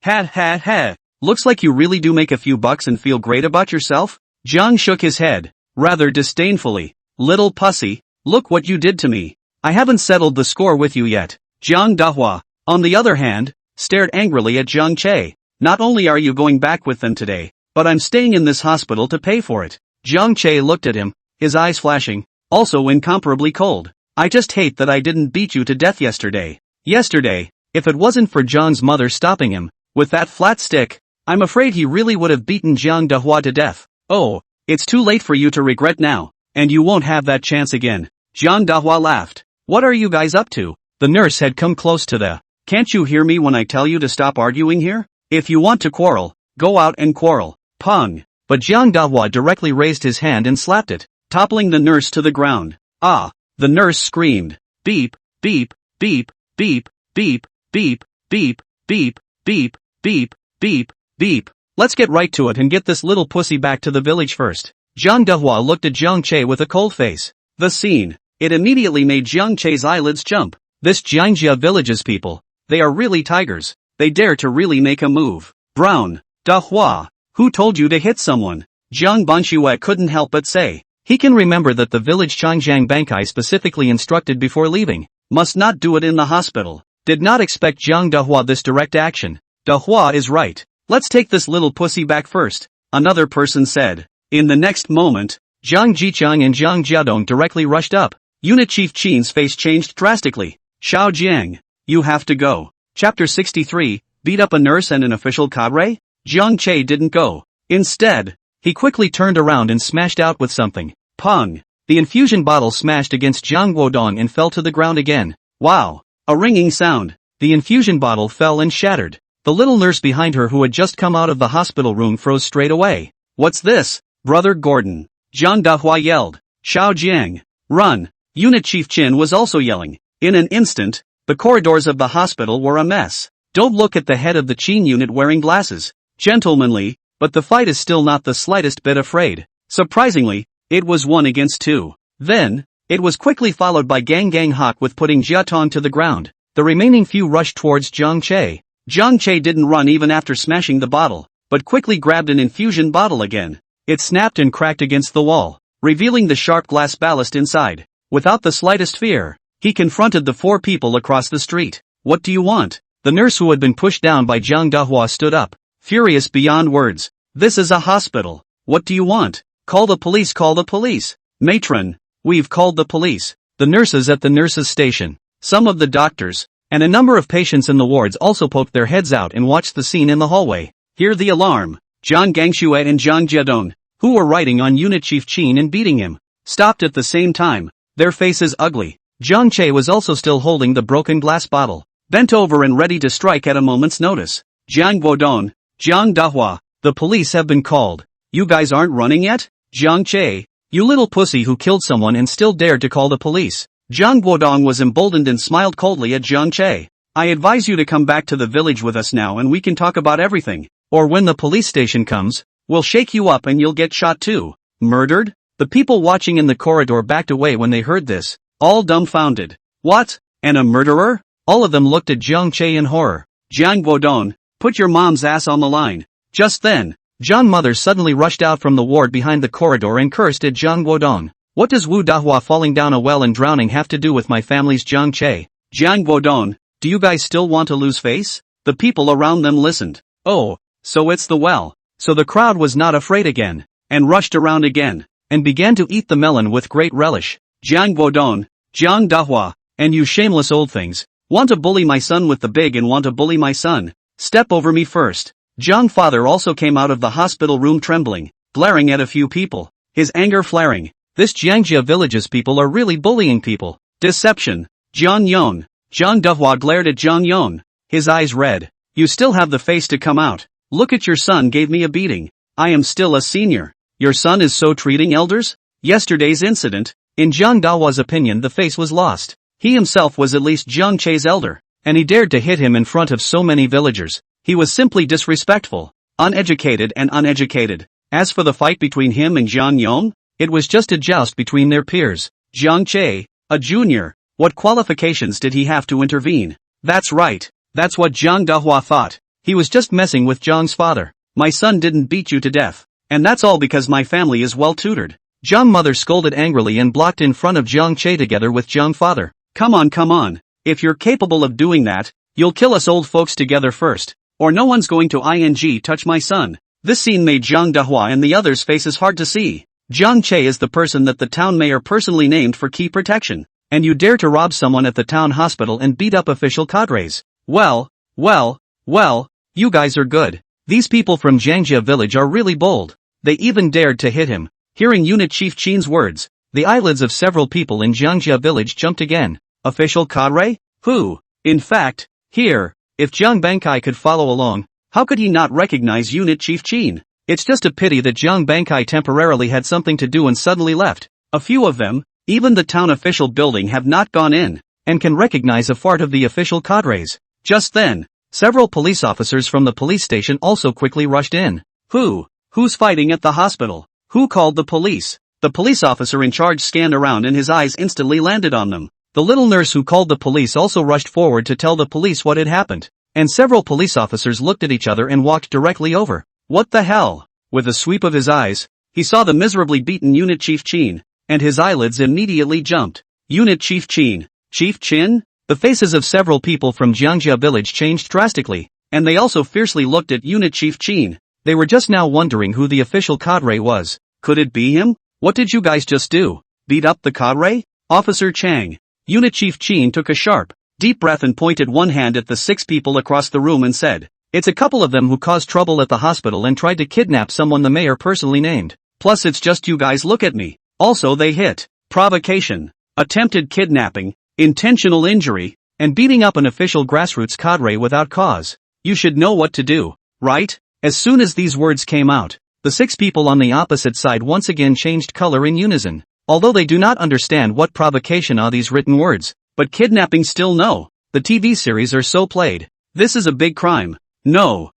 Ha. Looks like you really do make a few bucks and feel great about yourself? Zhang shook his head, rather disdainfully. Little pussy, look what you did to me. I haven't settled the score with you yet. Zhang Dahua, on the other hand, stared angrily at Zhang Che. Not only are you going back with them today, but I'm staying in this hospital to pay for it. Zhang Che looked at him, his eyes flashing, also incomparably cold. I just hate that I didn't beat you to death yesterday. If it wasn't for Zhang's mother stopping him, with that flat stick, I'm afraid he really would have beaten Zhang Dehua to death. Oh, it's too late for you to regret now, and you won't have that chance again. Zhang Dehua laughed. What are you guys up to? The nurse had come close to the. Can't you hear me when I tell you to stop arguing here? If you want to quarrel, go out and quarrel. Pung. But Zhang Dehua directly raised his hand and slapped it, toppling the nurse to the ground. Ah! The nurse screamed. Beep, beep, beep, beep, beep, beep, beep, beep, beep, beep, beep, beep. Let's get right to it and get this little pussy back to the village first. Zhang Dehua looked at Zhang Che with a cold face. The scene. It immediately made Zhang Che's eyelids jump. This Jiangjia village's people, they are really tigers. They dare to really make a move. Brown. Dehua. Who told you to hit someone? Zhang Banxue couldn't help but say. He can remember that the village Changjiang Bankai specifically instructed before leaving. Must not do it in the hospital. Did not expect Zhang Dehua this direct action. Dehua is right. Let's take this little pussy back first, another person said. In the next moment, Zhang Jichang and Zhang Jiadong directly rushed up. Unit Chief Qin's face changed drastically. Xiao Jiang, You have to go. Chapter 63, beat up a nurse and an official cadre? Jiang Che didn't go. Instead, he quickly turned around and smashed out with something. Pung! The infusion bottle smashed against Jiang Guodong and fell to the ground again. Wow! A ringing sound. The infusion bottle fell and shattered. The little nurse behind her who had just come out of the hospital room froze straight away. What's this? Brother Gordon. Zhang Dahua yelled. Xiao Jiang. Run! Unit Chief Qin was also yelling. In an instant, the corridors of the hospital were a mess. Don't look at the head of the Qin unit wearing glasses. Gentlemanly, but the fight is still not the slightest bit afraid. Surprisingly, it was 1 against 2. Then, it was quickly followed by Gang Hawk with putting Jia Tong to the ground. The remaining few rushed towards Jiang Che. Jiang Che didn't run even after smashing the bottle, but quickly grabbed an infusion bottle again. It snapped and cracked against the wall, revealing the sharp glass ballast inside. Without the slightest fear, he confronted the 4 people across the street. What do you want? The nurse who had been pushed down by Zhang Dahua stood up, furious beyond words. This is a hospital. What do you want? Call the police, call the police. Matron, we've called the police. The nurses at the nurses' station, some of the doctors, and a number of patients in the wards also poked their heads out and watched the scene in the hallway. Hear the alarm. Zhang Gangxue and Zhang Jiadong, who were riding on Unit Chief Qin and beating him, stopped at the same time, their faces ugly. Jiang Che was also still holding the broken glass bottle, bent over and ready to strike at a moment's notice. Jiang Guodong, Jiang Dahua, the police have been called. You guys aren't running yet? Jiang Che, you little pussy who killed someone and still dared to call the police. Jiang Guodong was emboldened and smiled coldly at Jiang Che. I advise you to come back to the village with us now and we can talk about everything. Or when the police station comes, we'll shake you up and you'll get shot too. Murdered? The people watching in the corridor backed away when they heard this, all dumbfounded. What? And a murderer? All of them looked at Jiang Che in horror. Jiang Guodong, put your mom's ass on the line. Just then, Jiang Mother suddenly rushed out from the ward behind the corridor and cursed at Jiang Guodong. What does Wu Dahua falling down a well and drowning have to do with my family's Jiang Che? Jiang Guodong, do you guys still want to lose face? The people around them listened. Oh, so it's the well. So the crowd was not afraid again, and rushed around again, and began to eat the melon with great relish. Jiang Guodong, Jiang Dahua, and you shameless old things, want to bully my son with the big and want to bully my son? Step over me first. Jiang Father also came out of the hospital room trembling, glaring at a few people, his anger flaring. This Jiangjia village's people are really bullying people. Deception. Jiang Yong. Jiang Dahua glared at Jiang Yong, his eyes red. You still have the face to come out. Look at your son gave me a beating. I am still a senior. Your son is so treating elders? Yesterday's incident, in Jiang Dahua's opinion the face was lost. He himself was at least Jiang Che's elder, and he dared to hit him in front of so many villagers. He was simply disrespectful, uneducated and uneducated. As for the fight between him and Jiang Yong, it was just a joust between their peers. Jiang Che, a junior, what qualifications did he have to intervene? That's right, that's what Jiang Dahua thought. He was just messing with Jiang's father. My son didn't beat you to death. And that's all because my family is well tutored. Jiang Mother scolded angrily and blocked in front of Jiang Che together with Jiang Father. Come on. If you're capable of doing that, you'll kill us old folks together first. Or no one's going to touch my son. This scene made Jiang Dahua and the others' faces hard to see. Jiang Che is the person that the town mayor personally named for key protection. And you dare to rob someone at the town hospital and beat up official cadres. Well, you guys are good. These people from Jiangjia village are really bold. They even dared to hit him. Hearing Unit Chief Qin's words, the eyelids of several people in Jiangjia village jumped again. Official cadre? Who? In fact, here, if Jiang Bankai could follow along, how could he not recognize Unit Chief Qin? It's just a pity that Jiang Bankai temporarily had something to do and suddenly left. A few of them, even the town official building have not gone in, and can recognize a fart of the official cadres. Just then, several police officers from the police station also quickly rushed in. Who's fighting at the hospital? Who called the police? The police officer in charge scanned around and his eyes instantly landed on them. The little nurse who called the police also rushed forward to tell the police what had happened. And several police officers looked at each other and walked directly over. What the hell? With a sweep of his eyes, he saw the miserably beaten Unit Chief Qin, and his eyelids immediately jumped. Unit Chief Qin? Chief Qin? The faces of several people from Jiangjia village changed drastically, and they also fiercely looked at Unit Chief Qin. They were just now wondering who the official cadre was. Could it be him? What did you guys just do? Beat up the cadre? Officer Chang. Unit Chief Qin took a sharp, deep breath and pointed one hand at the 6 people across the room and said, "It's a couple of them who caused trouble at the hospital and tried to kidnap someone the mayor personally named. Plus it's just you guys, look at me. Also they hit, provocation, attempted kidnapping, intentional injury, and beating up an official grassroots cadre without cause. You should know what to do, right?" As soon as these words came out, the 6 people on the opposite side once again changed color in unison. Although they do not understand what provocation are these written words, but kidnapping still know. The TV series are so played. This is a big crime. No,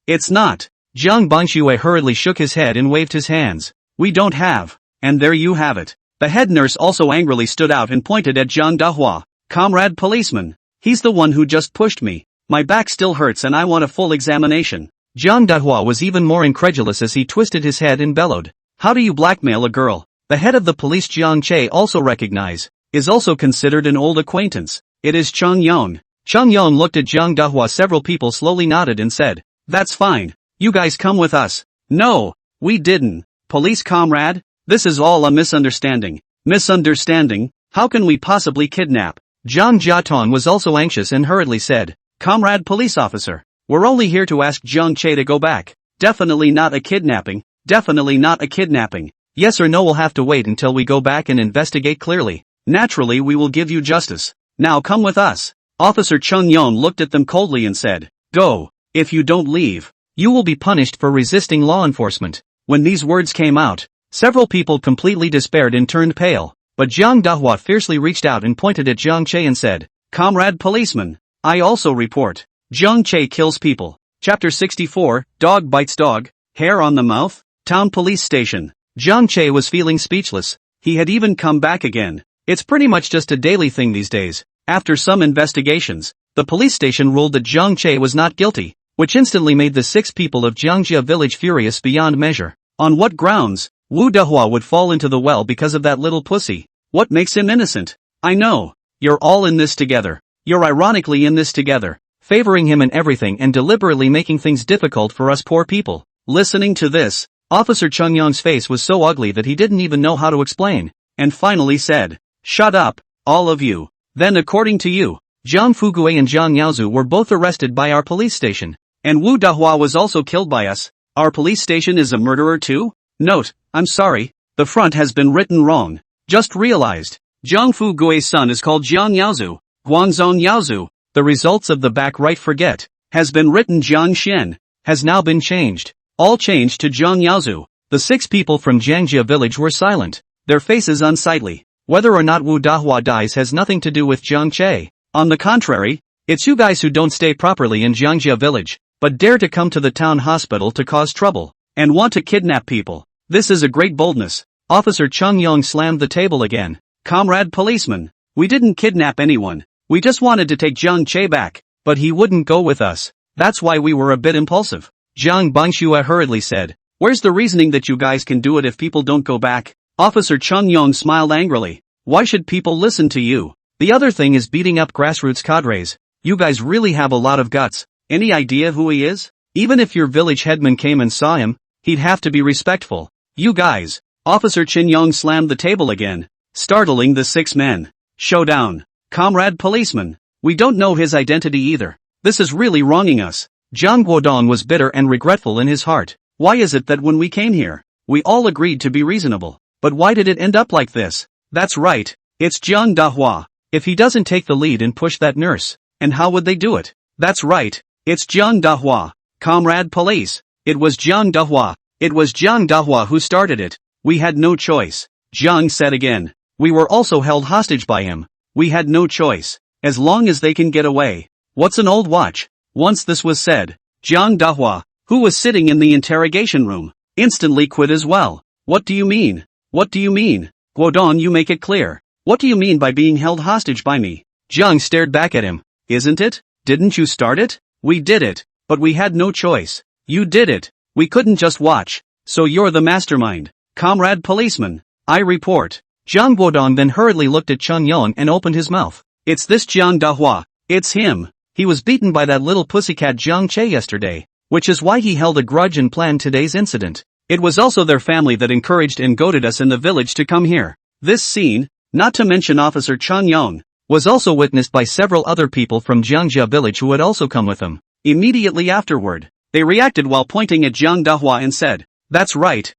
it's not. Jiang Bangxue hurriedly shook his head and waved his hands. We don't have. And there you have it. The head nurse also angrily stood out and pointed at Jiang Dahua. "Comrade policeman. He's the one who just pushed me. My back still hurts and I want a full examination." Jiang Dahua was even more incredulous as he twisted his head and bellowed. "How do you blackmail a girl?" The head of the police, Jiang Che, also recognize, is also considered an old acquaintance. It is Chang Yon. Chang Yon looked at Jiang Dahua. Several people slowly nodded and said, "That's fine. You guys come with us." "No, we didn't. Police comrade, this is all a misunderstanding." "Misunderstanding? How can we possibly kidnap?" Zhang Jiaton was also anxious and hurriedly said, "Comrade police officer, we're only here to ask Jiang Che to go back. Definitely not a kidnapping. Definitely not a kidnapping. Yes or no, we'll have to wait until we go back and investigate clearly. Naturally we will give you justice. Now come with us." Officer Chung Yon looked at them coldly and said, "Go. If you don't leave, you will be punished for resisting law enforcement." When these words came out, several people completely despaired and turned pale, but Jiang Dahua fiercely reached out and pointed at Jiang Che and said, "Comrade policeman, I also report. Jiang Che kills people." Chapter 64, Dog Bites Dog, Hair on the Mouth, Town Police Station. Jiang Che was feeling speechless. He had even come back again. It's pretty much just a daily thing these days. After some investigations, the police station ruled that Jiang Che was not guilty, which instantly made the 6 people of Jiangjia village furious beyond measure. On what grounds? Wu Dehua would fall into the well because of that little pussy. What makes him innocent? I know. You're all in this together. You're ironically in this together, favoring him in everything and deliberately making things difficult for us poor people. Listening to this, Officer Chung Yong's face was so ugly that he didn't even know how to explain, and finally said, "Shut up, all of you." Then according to you, Jiang Fugue and Jiang Yaozu were both arrested by our police station, and Wu Dahua was also killed by us. Our police station is a murderer too? Note, I'm sorry, the front has been written wrong. Just realized. Jiang Fugue's son is called Jiang Yaozu, Guangzong Yaozu. The results of the back right forget, has been written Jiang Xian, has now been changed. All changed to Jiang Yaozu. The 6 people from Jiangjia village were silent, their faces unsightly. Whether or not Wu Dahua dies has nothing to do with Jiang Che. On the contrary, it's you guys who don't stay properly in Jiangjia village, but dare to come to the town hospital to cause trouble, and want to kidnap people. This is a great boldness. Officer Chung Yong slammed the table again. "Comrade policeman, we didn't kidnap anyone. We just wanted to take Jiang Che back, but he wouldn't go with us. That's why we were a bit impulsive." Jiang Bangxue hurriedly said, "Where's the reasoning that you guys can do it if people don't go back?" Officer Chung Yong smiled angrily. "Why should people listen to you? The other thing is beating up grassroots cadres. You guys really have a lot of guts. Any idea who he is? Even if your village headman came and saw him, he'd have to be respectful. You guys." Officer Chin Yong slammed the table again, startling the 6 men. "Showdown. Comrade policeman, we don't know his identity either. This is really wronging us." Zhang Guodong was bitter and regretful in his heart. Why is it that when we came here, we all agreed to be reasonable? But why did it end up like this? That's right, it's Jiang Dahua. If he doesn't take the lead and push that nurse, and how would they do it? That's right, it's Jiang Dahua. Comrade police, it was Jiang Dahua. It was Jiang Dahua who started it. We had no choice. Jiang said again. We were also held hostage by him. We had no choice. As long as they can get away. What's an old watch? Once this was said, Jiang Dahua, who was sitting in the interrogation room, instantly quit as well. What do you mean? What do you mean? Guodong, you make it clear. What do you mean by being held hostage by me? Jiang stared back at him. Isn't it? Didn't you start it? We did it. But we had no choice. You did it. We couldn't just watch. So you're the mastermind. Comrade policeman, I report. Jiang Guodong then hurriedly looked at Cheng Yong and opened his mouth. It's this Jiang Dahua. It's him. He was beaten by that little pussycat Jiang Che yesterday, which is why he held a grudge and planned today's incident. It was also their family that encouraged and goaded us in the village to come here. This scene, not to mention Officer Cheng Yong, was also witnessed by several other people from Jiangjia village who had also come with him. Immediately afterward, they reacted while pointing at Jiang Dahua and said, that's right,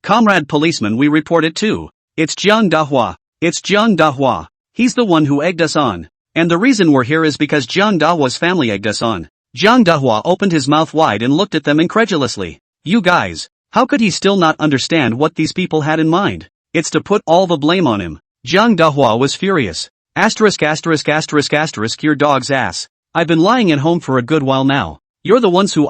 comrade policeman, we report it too. It's Jiang Dahua. He's the one who egged us on. And the reason we're here is because Jiang Dahua's family egged us on. Jiang Dahua opened his mouth wide and looked at them incredulously. You guys, how could he still not understand what these people had in mind? It's to put all the blame on him. Jiang Dahua was furious. ******, your dog's ass. I've been lying at home for a good while now. You're the ones who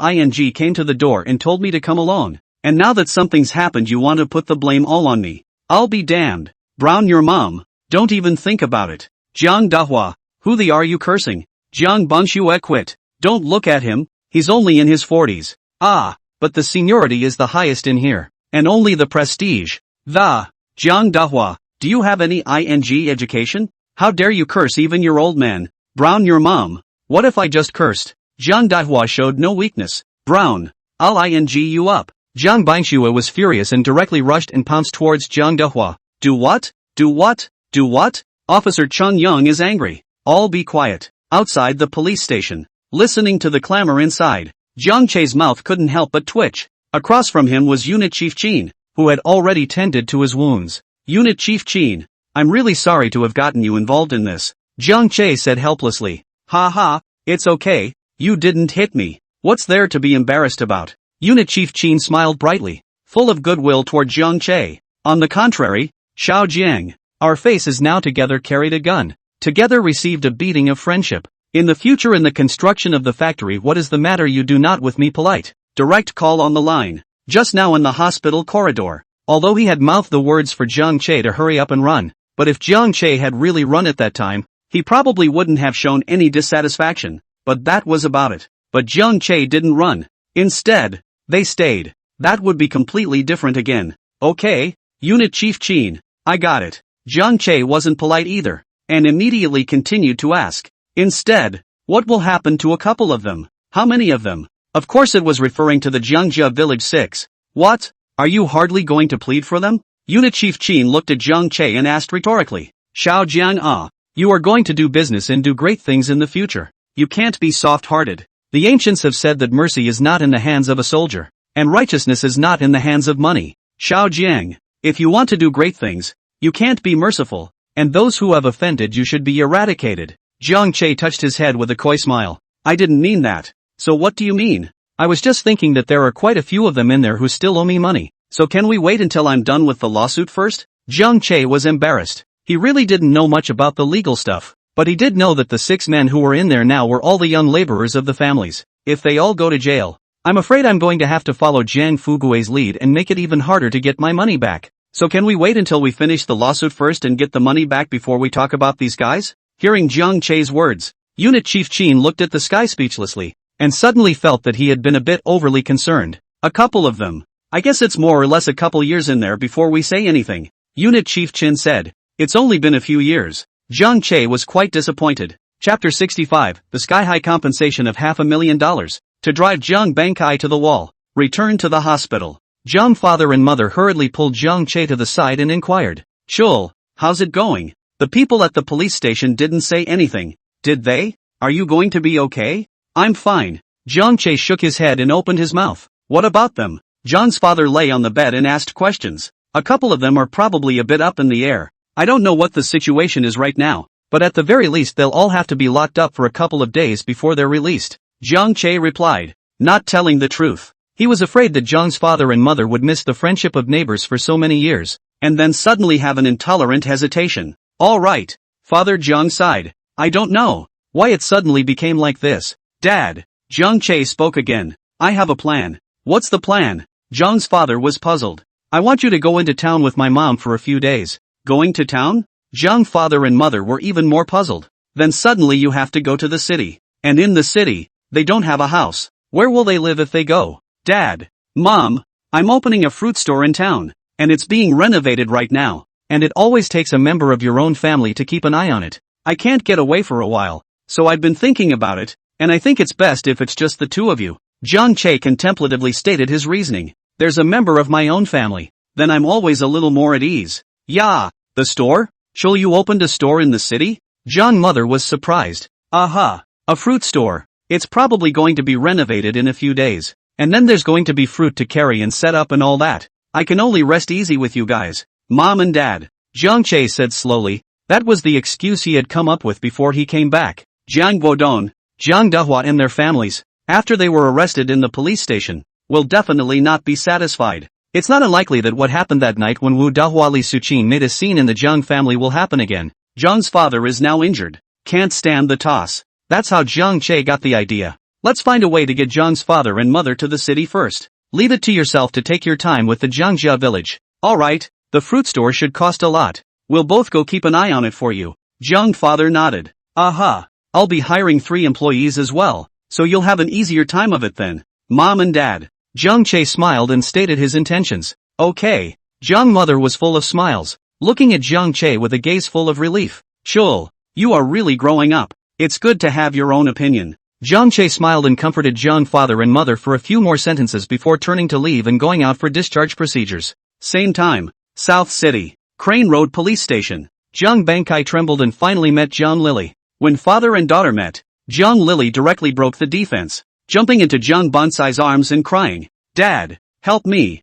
came to the door and told me to come along. And now that something's happened you want to put the blame all on me. I'll be damned. Brown your mom. Don't even think about it. Jiang Dahua, who the are you cursing? Jiang Bangshuo quit. Don't look at him, he's only in his 40s. Ah, but the seniority is the highest in here. And only the prestige. Jiang Dahua, do you have any education? How dare you curse even your old man? Brown your mom. What if I just cursed? Jiang Dahua showed no weakness. Brown, I'll you up. Jiang Bangshuo was furious and directly rushed and pounced towards Jiang Dahua. Do what? Officer Cheng Yang is angry. All be quiet. Outside the police station. Listening to the clamor inside, Jiang Che's mouth couldn't help but twitch. Across from him was Unit Chief Qin, who had already tended to his wounds. Unit Chief Qin, I'm really sorry to have gotten you involved in this. Jiang Che said helplessly. Ha, it's okay, you didn't hit me. What's there to be embarrassed about? Unit Chief Qin smiled brightly, full of goodwill toward Jiang Che. On the contrary, Xiao Jiang, our faces now together carried a gun. Together received a beating of friendship. In the future in the construction of the factory, what is the matter you do not with me polite? Direct call on the line. Just now in the hospital corridor. Although he had mouthed the words for Jiang Che to hurry up and run, but if Jiang Che had really run at that time, he probably wouldn't have shown any dissatisfaction, but that was about it. But Jiang Che didn't run. Instead, they stayed. That would be completely different again. Okay, Unit Chief Qin, I got it. Jiang Che wasn't polite either, and immediately continued to ask. Instead, what will happen to a couple of them? How many of them? Of course it was referring to the Jiangjia Village 6. What? Are you hardly going to plead for them? Unit Chief Qin looked at Jiang Che and asked rhetorically. Xiao Jiang, you are going to do business and do great things in the future. You can't be soft-hearted. The ancients have said that mercy is not in the hands of a soldier, and righteousness is not in the hands of money. Xiao Jiang, if you want to do great things, you can't be merciful, and those who have offended you should be eradicated. Jiang Che touched his head with a coy smile. I didn't mean that. So what do you mean? I was just thinking that there are quite a few of them in there who still owe me money. So can we wait until I'm done with the lawsuit first? Jiang Che was embarrassed. He really didn't know much about the legal stuff, but he did know that the 6 men who were in there now were all the young laborers of the families. If they all go to jail, I'm afraid I'm going to have to follow Jiang Fugui's lead and make it even harder to get my money back. So can we wait until we finish the lawsuit first and get the money back before we talk about these guys? Hearing Jiang Che's words, Unit Chief Qin looked at the sky speechlessly, and suddenly felt that he had been a bit overly concerned. A couple of them. I guess it's more or less a couple years in there before we say anything. Unit Chief Qin said. It's only been a few years. Jiang Che was quite disappointed. Chapter 65, the sky-high compensation of $500,000, to drive Jiang Bangkai to the wall. Return to the hospital. Jiang father and mother hurriedly pulled Jiang Che to the side and inquired. Shul, how's it going? The people at the police station didn't say anything, did they? Are you going to be okay? I'm fine. Jiang Che shook his head and opened his mouth. What about them? Jiang's father lay on the bed and asked questions. A couple of them are probably a bit up in the air. I don't know what the situation is right now, but at the very least they'll all have to be locked up for a couple of days before they're released. Jiang Che replied, not telling the truth. He was afraid that Jiang's father and mother would miss the friendship of neighbors for so many years, and then suddenly have an intolerant hesitation. All right, Father Jiang sighed. I don't know why it suddenly became like this. Dad, Jiang Che spoke again. I have a plan. What's the plan? Jiang's father was puzzled. I want you to go into town with my mom for a few days. Going to town? Jiang's father and mother were even more puzzled. Then suddenly you have to go to the city. And in the city, they don't have a house. Where will they live if they go? Dad, Mom, I'm opening a fruit store in town, and it's being renovated right now. And it always takes a member of your own family to keep an eye on it. I can't get away for a while, so I've been thinking about it, and I think it's best if it's just the two of you. Jiang Che contemplatively stated his reasoning. There's a member of my own family. Then I'm always a little more at ease. Yeah, the store? Shall you opened a store in the city? Jiang mother was surprised. Aha! A fruit store. It's probably going to be renovated in a few days. And then there's going to be fruit to carry and set up and all that. I can only rest easy with you guys. Mom and Dad. Jiang Che said slowly. That was the excuse he had come up with before he came back. Jiang Guodong, Jiang Dehua and their families, after they were arrested in the police station, will definitely not be satisfied. It's not unlikely that what happened that night when Wu Dahua Li Suqin made a scene in the Jiang family will happen again. Jiang's father is now injured. Can't stand the toss. That's how Jiang Che got the idea. Let's find a way to get Jiang's father and mother to the city first. Leave it to yourself to take your time with the Jiangjia village. Alright, the fruit store should cost a lot. We'll both go keep an eye on it for you. Jiang father nodded. Aha. I'll be hiring 3 employees as well, so you'll have an easier time of it then. Mom and Dad. Jiang Che smiled and stated his intentions. Okay. Jiang mother was full of smiles, looking at Jiang Che with a gaze full of relief. Chul, you are really growing up. It's good to have your own opinion. Jiang Che smiled and comforted Jiang father and mother for a few more sentences before turning to leave and going out for discharge procedures. Same time. South City. Crane Road Police Station. Jiang Bankai trembled and finally met Jiang Lily. When father and daughter met, Jiang Lily directly broke the defense, jumping into Jiang Bansai's arms and crying, Dad, help me,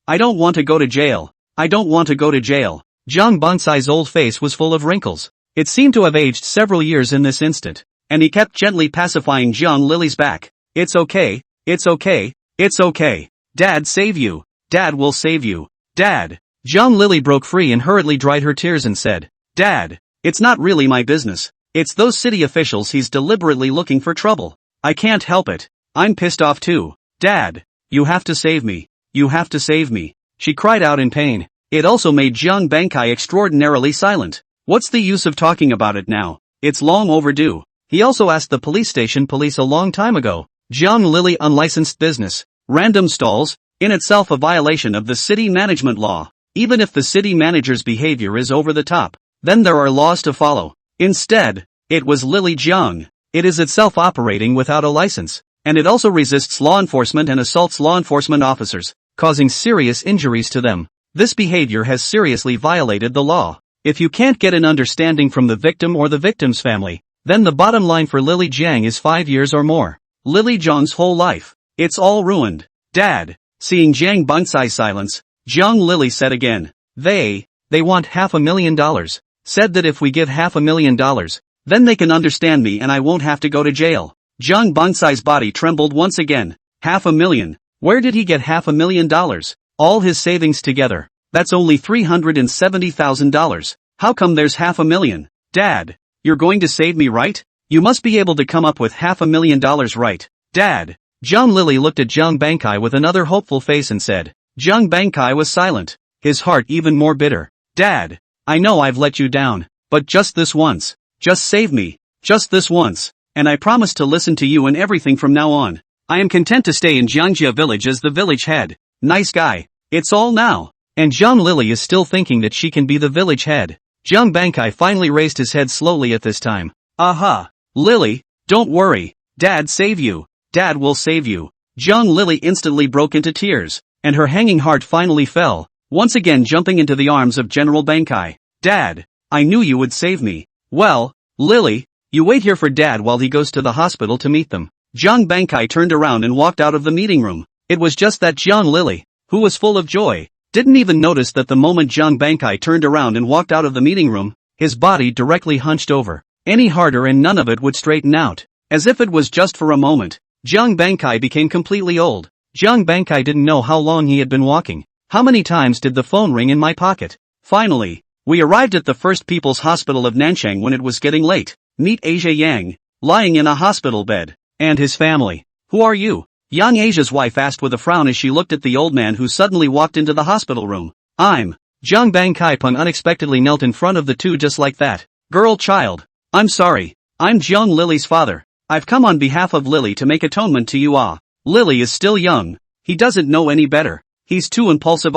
I don't want to go to jail, I don't want to go to jail. Jiang Bansai's old face was full of wrinkles. It seemed to have aged several years in this instant, and he kept gently pacifying Jiang Lily's back. It's okay, it's okay, it's okay. Dad save you, Dad will save you, Dad. Jiang Lily broke free and hurriedly dried her tears and said, Dad, it's not really my business. It's those city officials he's deliberately looking for trouble. I can't help it. I'm pissed off too. Dad, you have to save me. You have to save me. She cried out in pain. It also made Jiang Bankai extraordinarily silent. What's the use of talking about it now? It's long overdue. He also asked the police station police a long time ago. Jiang Lily unlicensed business. Random stalls, in itself a violation of the city management law. Even if the city manager's behavior is over the top, then there are laws to follow. Instead, it was Lily Jiang. It is itself operating without a license, and it also resists law enforcement and assaults law enforcement officers, causing serious injuries to them. This behavior has seriously violated the law. If you can't get an understanding from the victim or the victim's family, then the bottom line for Lily Jiang is 5 years or more. Lily Jiang's whole life. It's all ruined. Dad. Seeing Jiang Bansai's silence, Jiang Lily said again. They want $500,000. Said that if we give $500,000, then they can understand me and I won't have to go to jail. Jiang Bansai's body trembled once again. $500,000. Where did he get $500,000? All his savings together. That's only $370,000. How come there's $500,000? Dad, you're going to save me, right? You must be able to come up with $500,000, right? Dad. Jiang Lily looked at Jiang Bankai with another hopeful face and said. Jiang Bankai was silent, his heart even more bitter. Dad, I know I've let you down, but just this once. Just save me. Just this once. And I promise to listen to you and everything from now on. I am content to stay in Jiangjia village as the village head. Nice guy. It's all now. And Jiang Lily is still thinking that she can be the village head. Jiang Bankai finally raised his head slowly at this time. Aha. Lily, don't worry. Dad save you. Dad will save you. Jiang Lily instantly broke into tears, and her hanging heart finally fell, once again jumping into the arms of General Bankai. Dad, I knew you would save me. Well, Lily, you wait here for Dad while he goes to the hospital to meet them. Jiang Bankai turned around and walked out of the meeting room. It was just that Jiang Lily, who was full of joy, didn't even notice that the moment Jiang Bankai turned around and walked out of the meeting room, his body directly hunched over. Any harder and none of it would straighten out. As if it was just for a moment, Jiang Bankai became completely old. Jiang Bankai didn't know how long he had been walking. How many times did the phone ring in my pocket? Finally, we arrived at the First People's Hospital of Nanchang when it was getting late. Meet Asia Yang, lying in a hospital bed, and his family. Who are you? Young Asia's wife asked with a frown as she looked at the old man who suddenly walked into the hospital room. I'm. Jiang Bankai Peng unexpectedly knelt in front of the two just like that. Girl child. I'm sorry. I'm Jiang Lily's father. I've come on behalf of Lily to make atonement to you. Lily is still young. He doesn't know any better. He's too impulsive.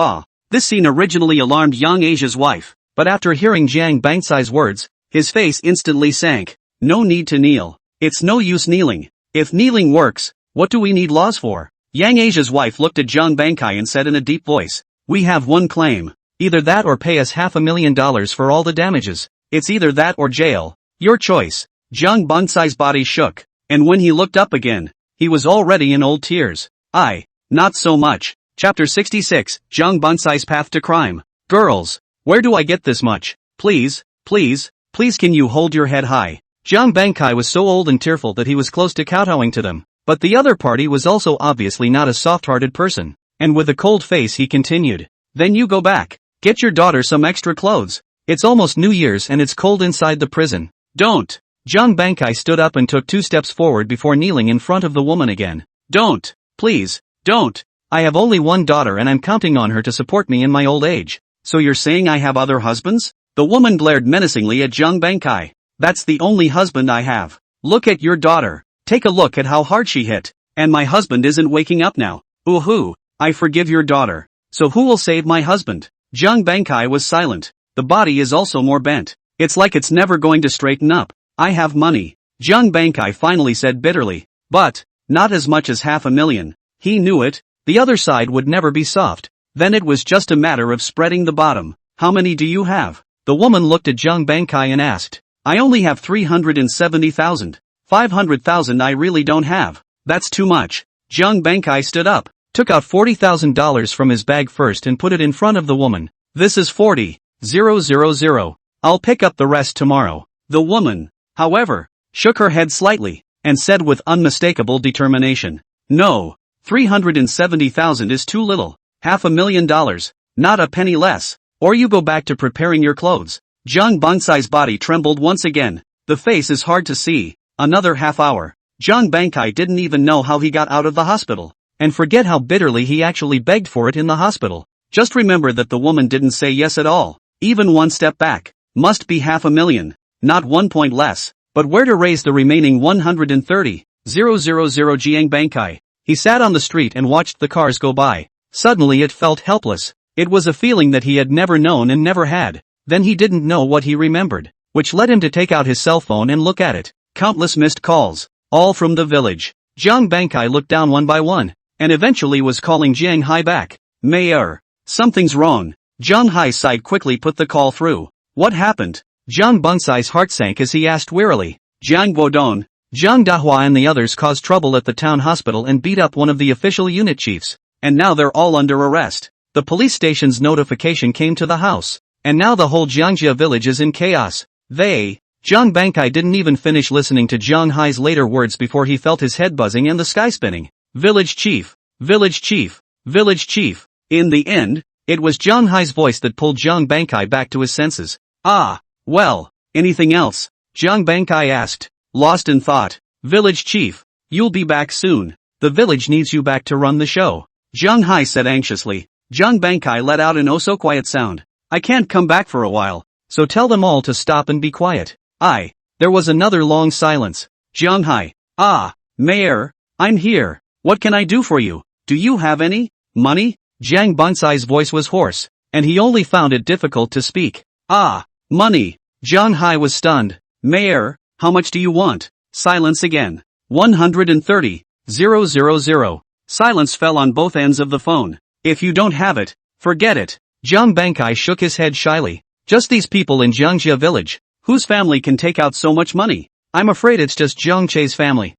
This scene originally alarmed young Asia's wife, but after hearing Jiang Bansai's words, his face instantly sank. No need to kneel. It's no use kneeling. If kneeling works, what do we need laws for? Yang Asia's wife looked at Jiang Bankai and said in a deep voice, we have one claim. Either that or pay us $500,000 for all the damages. It's either that or jail. Your choice. Jiang Bansai's body shook, and when he looked up again, he was already in old tears. Not so much. Chapter 66, Jiang Bansai's Path to Crime. Girls, where do I get this much? Please can you hold your head high? Jiang Bankai was so old and tearful that he was close to kowtowing to them, but the other party was also obviously not a soft-hearted person, and with a cold face he continued. Then you go back. Get your daughter some extra clothes. It's almost New Year's and it's cold inside the prison. Don't. Jiang Bankai stood up and took 2 steps forward before kneeling in front of the woman again. Don't. Please, don't. I have only one daughter and I'm counting on her to support me in my old age. So you're saying I have other husbands? The woman glared menacingly at Jiang Bankai. That's the only husband I have. Look at your daughter. Take a look at how hard she hit. And my husband isn't waking up now. Ooh, I forgive your daughter. So who will save my husband? Jiang Bankai was silent. The body is also more bent. It's like it's never going to straighten up. I have money. Jiang Bankai finally said bitterly. But, not as much as $500,000. He knew it. The other side would never be soft. Then it was just a matter of spreading the bottom. How many do you have? The woman looked at Jiang Bankai and asked. I only have 370,000. 500,000 I really don't have. That's too much. Jiang Bankai stood up, took out $40,000 from his bag first and put it in front of the woman. This is 40,000. I'll pick up the rest tomorrow. The woman, however, shook her head slightly, and said with unmistakable determination. No, 370,000 is too little. $500,000, not a penny less. Or you go back to preparing your clothes. Jiang Bansai's body trembled once again. The face is hard to see. Another half hour. Jiang Bankai didn't even know how he got out of the hospital. And forget how bitterly he actually begged for it in the hospital. Just remember that the woman didn't say yes at all. Even one step back. Must be $500,000. Not 1 point less. But where to raise the remaining 130,000? Jiang Bankai. He sat on the street and watched the cars go by. Suddenly it felt helpless. It was a feeling that he had never known and never had. Then he didn't know what he remembered, which led him to take out his cell phone and look at it. Countless missed calls, all from the village. Jiang Bankai looked down one by one, and eventually was calling Jiang Hai back. Mayor, something's wrong. Jiang Hai sighed quickly, put the call through. What happened? Jiang Bansai's heart sank as he asked wearily. Jiang Guodong, Jiang Dahua and the others caused trouble at the town hospital and beat up one of the official unit chiefs, and now they're all under arrest. The police station's notification came to the house, and now the whole Jiangjia village is in chaos. Jiang Bankai didn't even finish listening to Jiang Hai's later words before he felt his head buzzing and the sky spinning. Village chief, village chief, village chief. In the end, it was Jiang Hai's voice that pulled Jiang Bankai back to his senses. Well, anything else? Jiang Bankai asked, lost in thought. Village chief, you'll be back soon. The village needs you back to run the show. Jiang Hai said anxiously. Jiang Bankai let out an oh-so-quiet sound. I can't come back for a while, so tell them all to stop and be quiet. There was another long silence. Jiang Hai. Mayor, I'm here. What can I do for you? Do you have any money? Jiang Bansai's voice was hoarse, and he only found it difficult to speak. Money. Jiang Hai was stunned. Mayor, how much do you want? Silence again. 130,000. Silence fell on both ends of the phone. If you don't have it, forget it. Jiang Bankai shook his head shyly. Just these people in Jiangjia village. Whose family can take out so much money? I'm afraid it's just Jiang Che's family.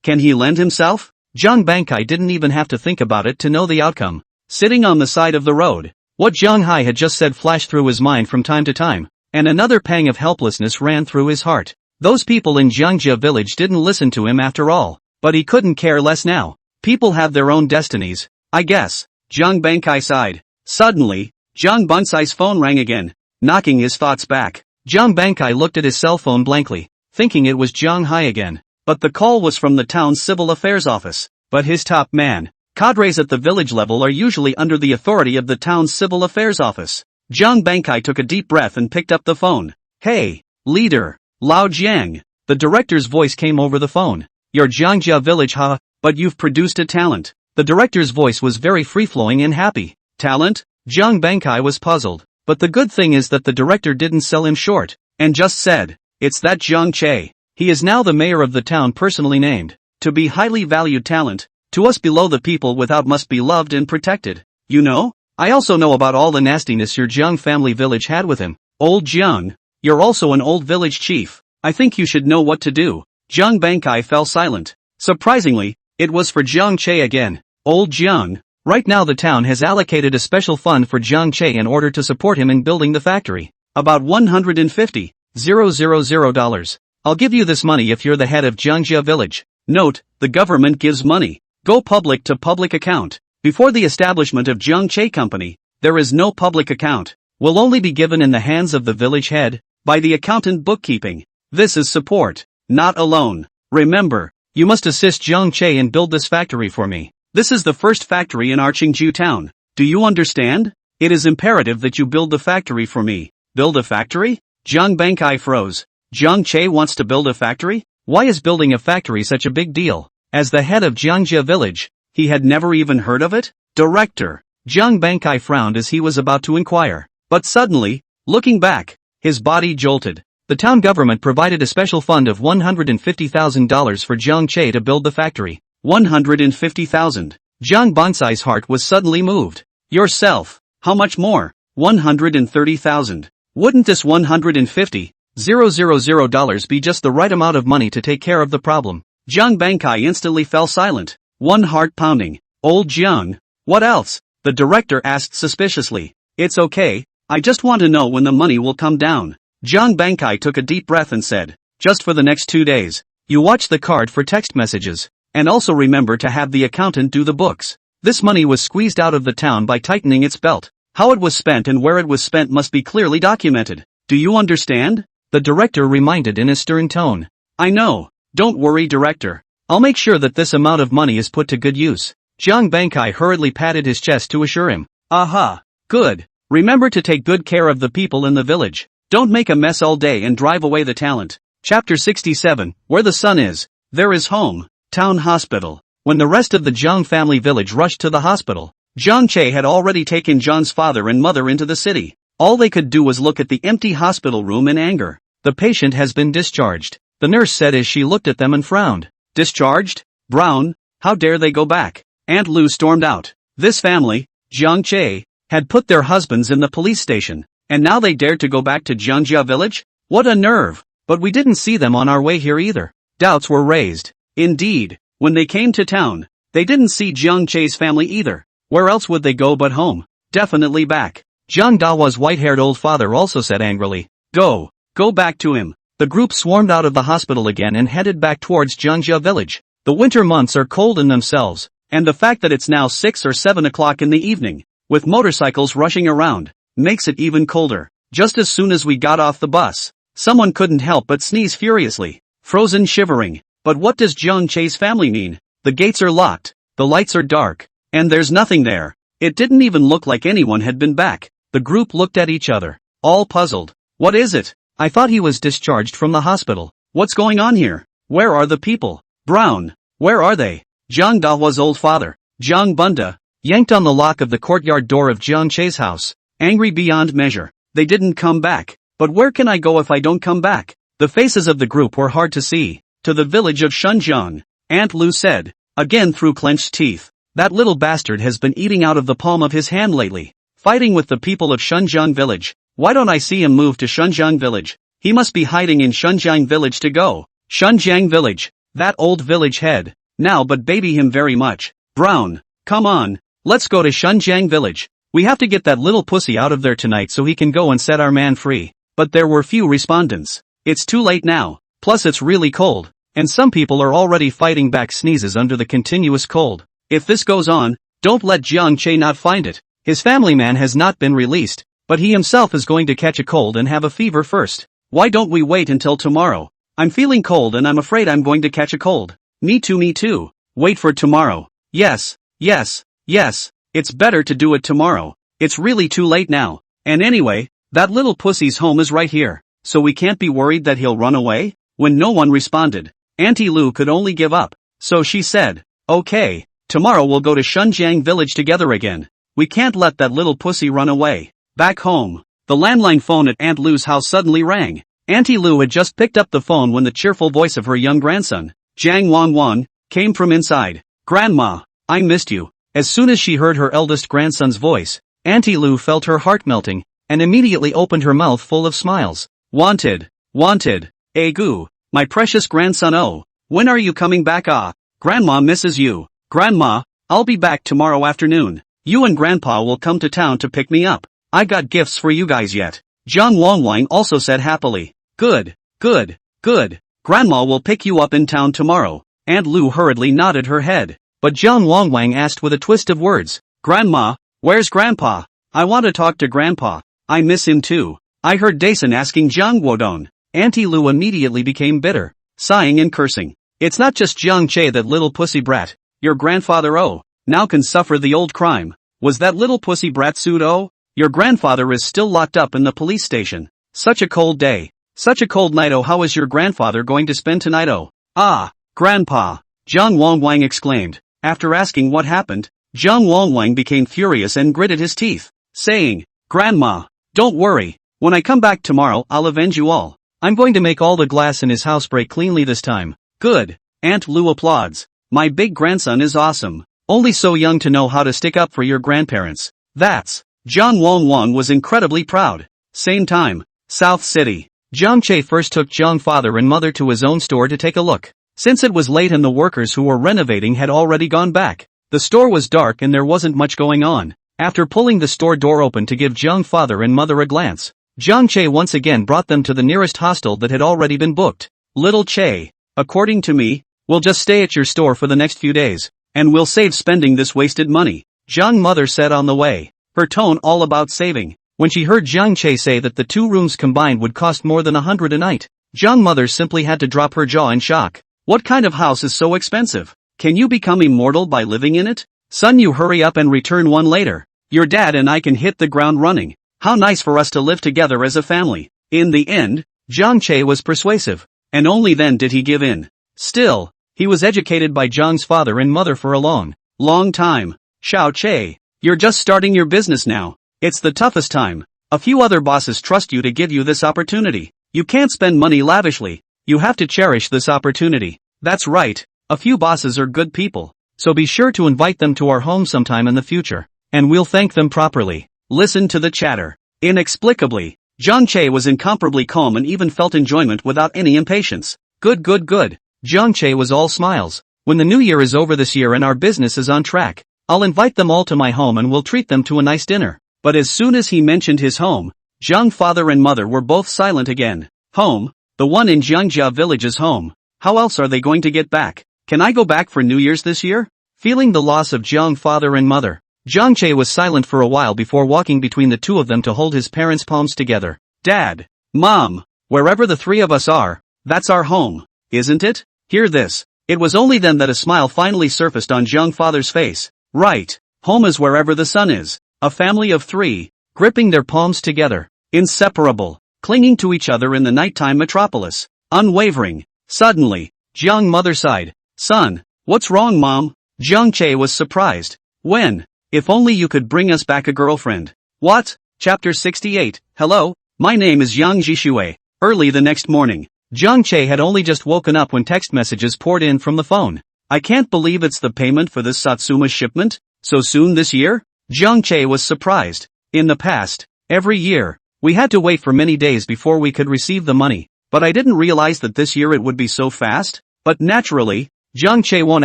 Can he lend himself? Jiang Bankai didn't even have to think about it to know the outcome. Sitting on the side of the road, what Jiang Hai had just said flashed through his mind from time to time, and another pang of helplessness ran through his heart. Those people in Jiangjia village didn't listen to him after all, but he couldn't care less now. People have their own destinies, I guess. Jiang Bankai sighed. Suddenly, Jiang Bansai's phone rang again, knocking his thoughts back. Jiang Bankai looked at his cell phone blankly, thinking it was Jiang Hai again. But the call was from the town's civil affairs office. But his top man, cadres at the village level are usually under the authority of the town's civil affairs office. Jiang Bankai took a deep breath and picked up the phone. Hey, leader, Lao Jiang. The director's voice came over the phone. You're Jiangjia village but you've produced a talent. The director's voice was very free-flowing and happy. Talent? Jiang Bankai was puzzled. But the good thing is that the director didn't sell him short, and just said, it's that Jiang Che. He is now the mayor of the town personally named. To be highly valued talent, to us below the people without must be loved and protected. You know? I also know about all the nastiness your Jiang family village had with him. Old Jiang, You're also an old village chief. I think you should know what to do. Jiang Bankai fell silent. Surprisingly, it was for Jiang Che again. Old Jiang. Right now the town has allocated a special fund for Jiang Che in order to support him in building the factory. About $150,000. I'll give you this money if you're the head of Jiangjia village. Note, the government gives money. Go public to public account. Before the establishment of Jiang Che Company, there is no public account. Will only be given in the hands of the village head, by the accountant bookkeeping. This is support, not alone. Remember, you must assist Jiang Che and build this factory for me. This is the first factory in Archingju town. Do you understand? It is imperative that you build the factory for me. Build a factory? Jiang Bankai froze. Jiang Che wants to build a factory? Why is building a factory such a big deal? As the head of Jiangjia village, he had never even heard of it? Director. Jiang Bankai frowned as he was about to inquire. But suddenly, looking back, his body jolted. The town government provided a special fund of $150,000 for Jiang Che to build the factory. 150,000. Jiang Bansai's heart was suddenly moved. Yourself. How much more? 130,000. Wouldn't this $150,000 be just the right amount of money to take care of the problem? Jiang Bankai instantly fell silent. One heart pounding. Old Jiang. What else? The director asked suspiciously. It's okay, I just want to know when the money will come down. Jiang Bankai took a deep breath and said, just for the next 2 days. You watch the card for text messages. And also remember to have the accountant do the books. This money was squeezed out of the town by tightening its belt. How it was spent and where it was spent must be clearly documented. Do you understand? The director reminded in a stern tone. I know. Don't worry, director. I'll make sure that this amount of money is put to good use. Jiang Bankai hurriedly patted his chest to assure him. Aha. Good. Remember to take good care of the people in the village. Don't make a mess all day and drive away the talent. Chapter 67, Where the Sun Is, There Is Home, Town Hospital. When the rest of the Jiang family village rushed to the hospital, Jiang Che had already taken John's father and mother into the city. All they could do was look at the empty hospital room in anger. The patient has been discharged, the nurse said as she looked at them and frowned. Discharged? Brown? How dare they go back? Aunt Lu stormed out. This family, Jiang Che, had put their husbands in the police station, and now they dared to go back to Jiangjia village? What a nerve! But we didn't see them on our way here either. Doubts were raised. Indeed, when they came to town, they didn't see Jiang Che's family either. Where else would they go but home? Definitely back. Jiang Dawa's white-haired old father also said angrily. Go back to him. The group swarmed out of the hospital again and headed back towards Jiangjia village. The winter months are cold in themselves, and the fact that it's now 6 or 7 o'clock in the evening, with motorcycles rushing around, makes it even colder. Just as soon as we got off the bus, someone couldn't help but sneeze furiously, frozen shivering. But what does Jiang Che's family mean? The gates are locked, the lights are dark, and there's nothing there. It didn't even look like anyone had been back. The group looked at each other, all puzzled. What is it? I thought he was discharged from the hospital. What's going on here? Where are the people? Brown, where are they? Jiang Dahua's old father, Jiang Bunda, yanked on the lock of the courtyard door of Jiang Che's house, angry beyond measure. They didn't come back. But where can I go if I don't come back? The faces of the group were hard to see. To the village of Shunjiang, Aunt Lu said, again through clenched teeth. That little bastard has been eating out of the palm of his hand lately, fighting with the people of Shunjiang village. Why don't I see him move to Shunjiang village? He must be hiding in Shunjiang village to go. Shunjiang village, that old village head. Now but baby him very much. Brown, come on, let's go to Shunjiang village. We have to get that little pussy out of there tonight so he can go and set our man free. But there were few respondents. It's too late now, plus it's really cold, and some people are already fighting back sneezes under the continuous cold. If this goes on, don't let Jiang Che not find it. His family man has not been released, but he himself is going to catch a cold and have a fever first. Why don't we wait until tomorrow? I'm feeling cold and I'm afraid I'm going to catch a cold. Me too. Wait for tomorrow. Yes. It's better to do it tomorrow. It's really too late now. And anyway, that little pussy's home is right here, so we can't be worried that he'll run away? When no one responded, Auntie Lu could only give up. So she said, okay, tomorrow we'll go to Shunjiang village together again. We can't let that little pussy run away. Back home, the landline phone at Aunt Lu's house suddenly rang. Auntie Lu had just picked up the phone when the cheerful voice of her young grandson, Jiang Wanwan, came from inside. Grandma, I missed you. As soon as she heard her eldest grandson's voice, Auntie Lu felt her heart melting, and immediately opened her mouth full of smiles. Wanted. Wanted. Egu. My precious grandson, oh. When are you coming back? Ah. Grandma misses you. Grandma, I'll be back tomorrow afternoon. You and Grandpa will come to town to pick me up. I got gifts for you guys yet. Zhang Longwang also said happily. Good. Good. Good. Grandma will pick you up in town tomorrow. Aunt Lu hurriedly nodded her head. But Zhang Longwang asked with a twist of words. Grandma, where's Grandpa? I want to talk to Grandpa. I miss him too. I heard Dason asking Zhang Guodong. Auntie Lu immediately became bitter, sighing and cursing. It's not just Jiang Che, that little pussy brat. Your grandfather, oh, now can suffer the old crime. Was that little pussy brat sued, oh? Your grandfather is still locked up in the police station. Such a cold day. Such a cold night, oh. How is your grandfather going to spend tonight, oh? Ah, Grandpa, Zhang Longwang exclaimed. After asking what happened, Zhang Longwang became furious and gritted his teeth, saying, Grandma, don't worry. When I come back tomorrow, I'll avenge you all. I'm going to make all the glass in his house break cleanly this time. Good. Aunt Lu applauds. My big grandson is awesome. Only so young to know how to stick up for your grandparents. That's. Zhang Longwang was incredibly proud. Same time. South City. Jiang Che first took Zhang father and mother to his own store to take a look. Since it was late and the workers who were renovating had already gone back, the store was dark and there wasn't much going on. After pulling the store door open to give Zhang father and mother a glance, Jiang Che once again brought them to the nearest hostel that had already been booked. Little Che, according to me, we'll just stay at your store for the next few days, and we'll save spending this wasted money, Zhang mother said on the way, her tone all about saving. When she heard Jiang Che say that the 2 rooms combined would cost more than 100 a night, Zhang mother simply had to drop her jaw in shock. What kind of house is so expensive? Can you become immortal by living in it? Son, you hurry up and return one later. Your dad and I can hit the ground running. How nice for us to live together as a family. In the end, Jiang Che was persuasive, and only then did he give in. Still, he was educated by Zhang's father and mother for a long time. Xiao Che, you're just starting your business now. It's the toughest time. A few other bosses trust you to give you this opportunity. You can't spend money lavishly. You have to cherish this opportunity. That's right. A few bosses are good people. So be sure to invite them to our home sometime in the future. And we'll thank them properly. Listen to the chatter. Inexplicably, Jiang Che was incomparably calm and even felt enjoyment without any impatience. Good. Jiang Che was all smiles. When the new year is over this year and our business is on track, I'll invite them all to my home and we'll treat them to a nice dinner. But as soon as he mentioned his home, Zhang father and mother were both silent again. Home? The one in Jiangjia village's home. How else are they going to get back? Can I go back for New Year's this year? Feeling the loss of Zhang father and mother, Jiang Che was silent for a while before walking between the two of them to hold his parents' palms together. Dad, Mom, wherever the 3 of us are, that's our home, isn't it? Hear this. It was only then that a smile finally surfaced on Zhang father's face. Right, home is wherever the sun is. A family of 3, gripping their palms together, inseparable, clinging to each other in the nighttime metropolis, unwavering. Suddenly, Jiang mother sighed. Son, what's wrong, Mom? Jiang Che was surprised. When? If only you could bring us back a girlfriend. What? Chapter 68. Hello, my name is Yang Jishue. Early the next morning, Jiang Che had only just woken up when text messages poured in from the phone. I can't believe it's the payment for this Satsumas shipment? So soon this year? Jiang Che was surprised. In the past, every year, we had to wait for many days before we could receive the money, but I didn't realize that this year it would be so fast. But naturally, Jiang Che won't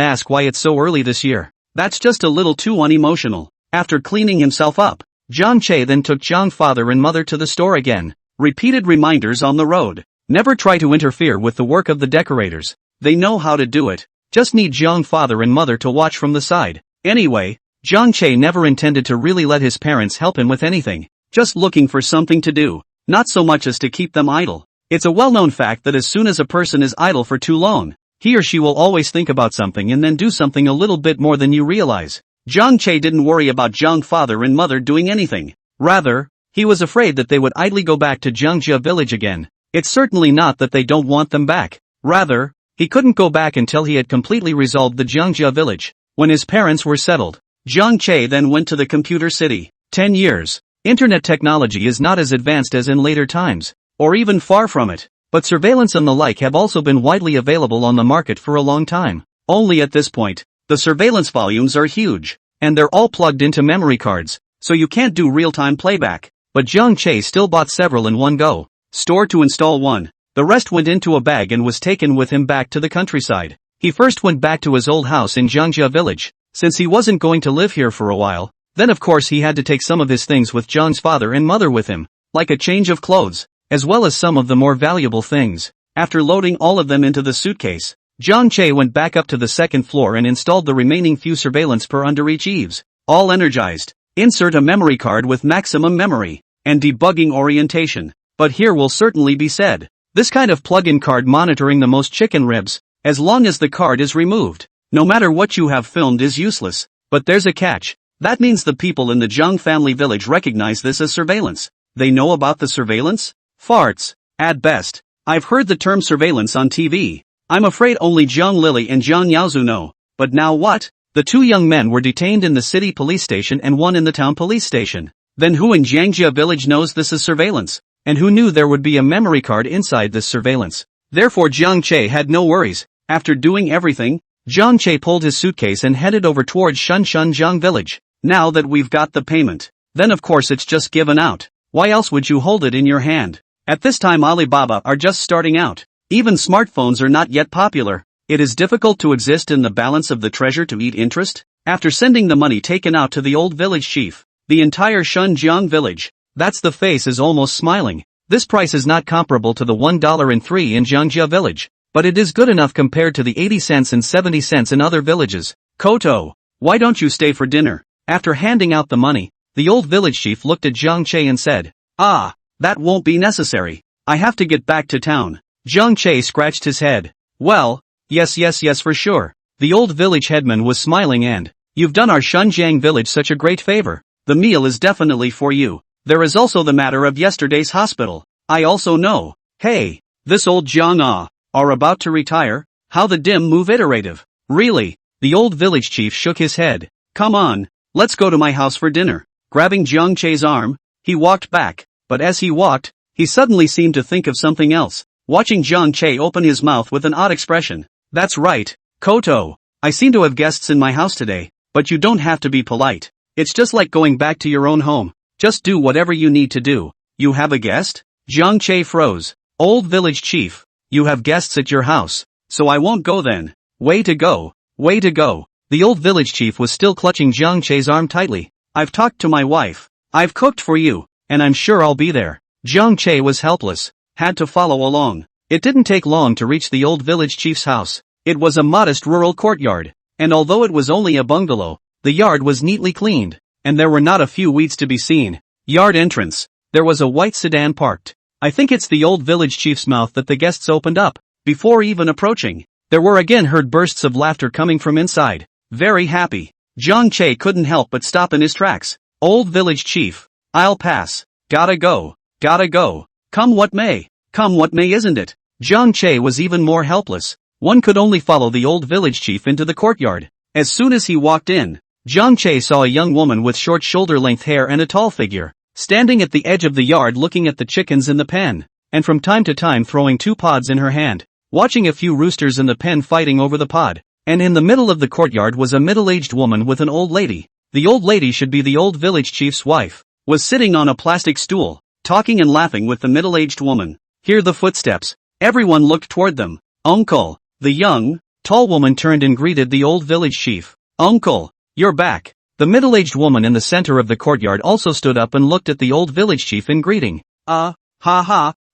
ask why it's so early this year. That's just a little too unemotional. After cleaning himself up, Jiang Che then took Zhang father and mother to the store again. Repeated reminders on the road. Never try to interfere with the work of the decorators. They know how to do it. Just need Zhang father and mother to watch from the side. Anyway, Jiang Che never intended to really let his parents help him with anything. Just looking for something to do. Not so much as to keep them idle. It's a well-known fact that as soon as a person is idle for too long, he or she will always think about something and then do something a little bit more than you realize. Jiang Che didn't worry about Zhang father and mother doing anything. Rather, he was afraid that they would idly go back to Jiangjia village again. It's certainly not that they don't want them back. Rather, he couldn't go back until he had completely resolved the Jiangjia village. When his parents were settled, Jiang Che then went to the computer city. 10 years. Internet technology is not as advanced as in later times, or even far from it. But surveillance and the like have also been widely available on the market for a long time. Only at this point, the surveillance volumes are huge, and they're all plugged into memory cards, so you can't do real-time playback. But Jiang Che still bought several in one go. store to install one. The rest went into a bag and was taken with him back to the countryside. He first went back to his old house in Jiangxia village, since he wasn't going to live here for a while. Then of course he had to take some of his things with Zhang's father and mother with him, like a change of clothes, as well as some of the more valuable things. After loading all of them into the suitcase, Zhang Che went back up to the second floor and installed the remaining few surveillance per under each eaves, all energized. Insert a memory card with maximum memory and debugging orientation. But here will certainly be said, this kind of plug-in card monitoring the most chicken ribs, as long as the card is removed, no matter what you have filmed is useless. But there's a catch. That means the people in the Zhang family village recognize this as surveillance. They know about the surveillance? Farts. At best. I've heard the term surveillance on TV. I'm afraid only Zhang Lily and Zhang Yaozu know. But now what? The two young men were detained in the city police station and one in the town police station. Then who in Jiangxia village knows this is surveillance? And who knew there would be a memory card inside this surveillance? Therefore Zhang Che had no worries. After doing everything, Zhang Che pulled his suitcase and headed over towards Shunjiang village. Now that we've got the payment, then of course it's just given out. Why else would you hold it in your hand? At this time Alibaba are just starting out. Even smartphones are not yet popular. It is difficult to exist in the balance of the treasure to eat interest. After sending the money taken out to the old village chief, the entire Shunjiang village, that's the face is almost smiling. This price is not comparable to the $1.03 in Jiangxia village, but it is good enough compared to the 80 cents and 70 cents in other villages. Koto, why don't you stay for dinner? After handing out the money, the old village chief looked at Zhang Che and said, that won't be necessary. I have to get back to town. Zhang Che scratched his head. Well, yes for sure. The old village headman was smiling and, you've done our Shunjiang village such a great favor. The meal is definitely for you. There is also the matter of yesterday's hospital. I also know. Hey, this old Zhang are about to retire? How the dim move iterative. Really? The old village chief shook his head. Come on, let's go to my house for dinner. Grabbing Zhang Che's arm, he walked back, but as he walked, he suddenly seemed to think of something else, watching Zhang Che open his mouth with an odd expression. That's right, Koto. I seem to have guests in my house today, but you don't have to be polite. It's just like going back to your own home. Just do whatever you need to do. You have a guest? Zhang Che froze. Old village chief, you have guests at your house, so I won't go then. Way to go. Way to go. The old village chief was still clutching Zhang Che's arm tightly. I've talked to my wife. I've cooked for you, and I'm sure I'll be there. Zhang Che was helpless, had to follow along. It didn't take long to reach the old village chief's house. It was a modest rural courtyard, and although it was only a bungalow, the yard was neatly cleaned, and there were not a few weeds to be seen. Yard entrance. There was a white sedan parked. I think it's the old village chief's mouth that the guests opened up. Before even approaching, there were again heard bursts of laughter coming from inside. Very happy. Zhang Che couldn't help but stop in his tracks. Old village chief. I'll pass. Gotta go. Gotta go. Come what may. Come what may, isn't it? Zhang Che was even more helpless. One could only follow the old village chief into the courtyard. As soon as he walked in, Zhang Che saw a young woman with short shoulder-length hair and a tall figure, standing at the edge of the yard looking at the chickens in the pen, and from time to time throwing 2 pods in her hand, watching a few roosters in the pen fighting over the pod. And in the middle of the courtyard was a middle-aged woman with an old lady. The old lady should be the old village chief's wife, was sitting on a plastic stool, talking and laughing with the middle-aged woman. Hear the footsteps. Everyone looked toward them. Uncle. The young, tall woman turned and greeted the old village chief. Uncle, you're back. The middle-aged woman in the center of the courtyard also stood up and looked at the old village chief in greeting.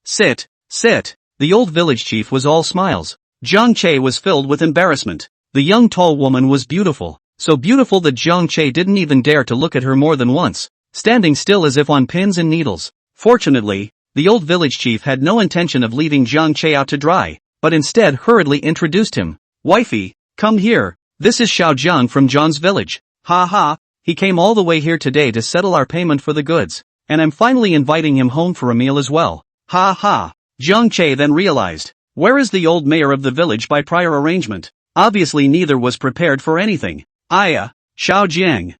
Sit. The old village chief was all smiles. Zhang Che was filled with embarrassment. The young tall woman was beautiful, so beautiful that Zhang Che didn't even dare to look at her more than once, standing still as if on pins and needles. Fortunately, the old village chief had no intention of leaving Zhang Che out to dry, but instead hurriedly introduced him. Wifey, come here, this is Xiao Jiang from John's village. He came all the way here today to settle our payment for the goods, and I'm finally inviting him home for a meal as well. Zhang Che then realized, where is the old mayor of the village by prior arrangement? Obviously neither was prepared for anything. Xiao Jiang.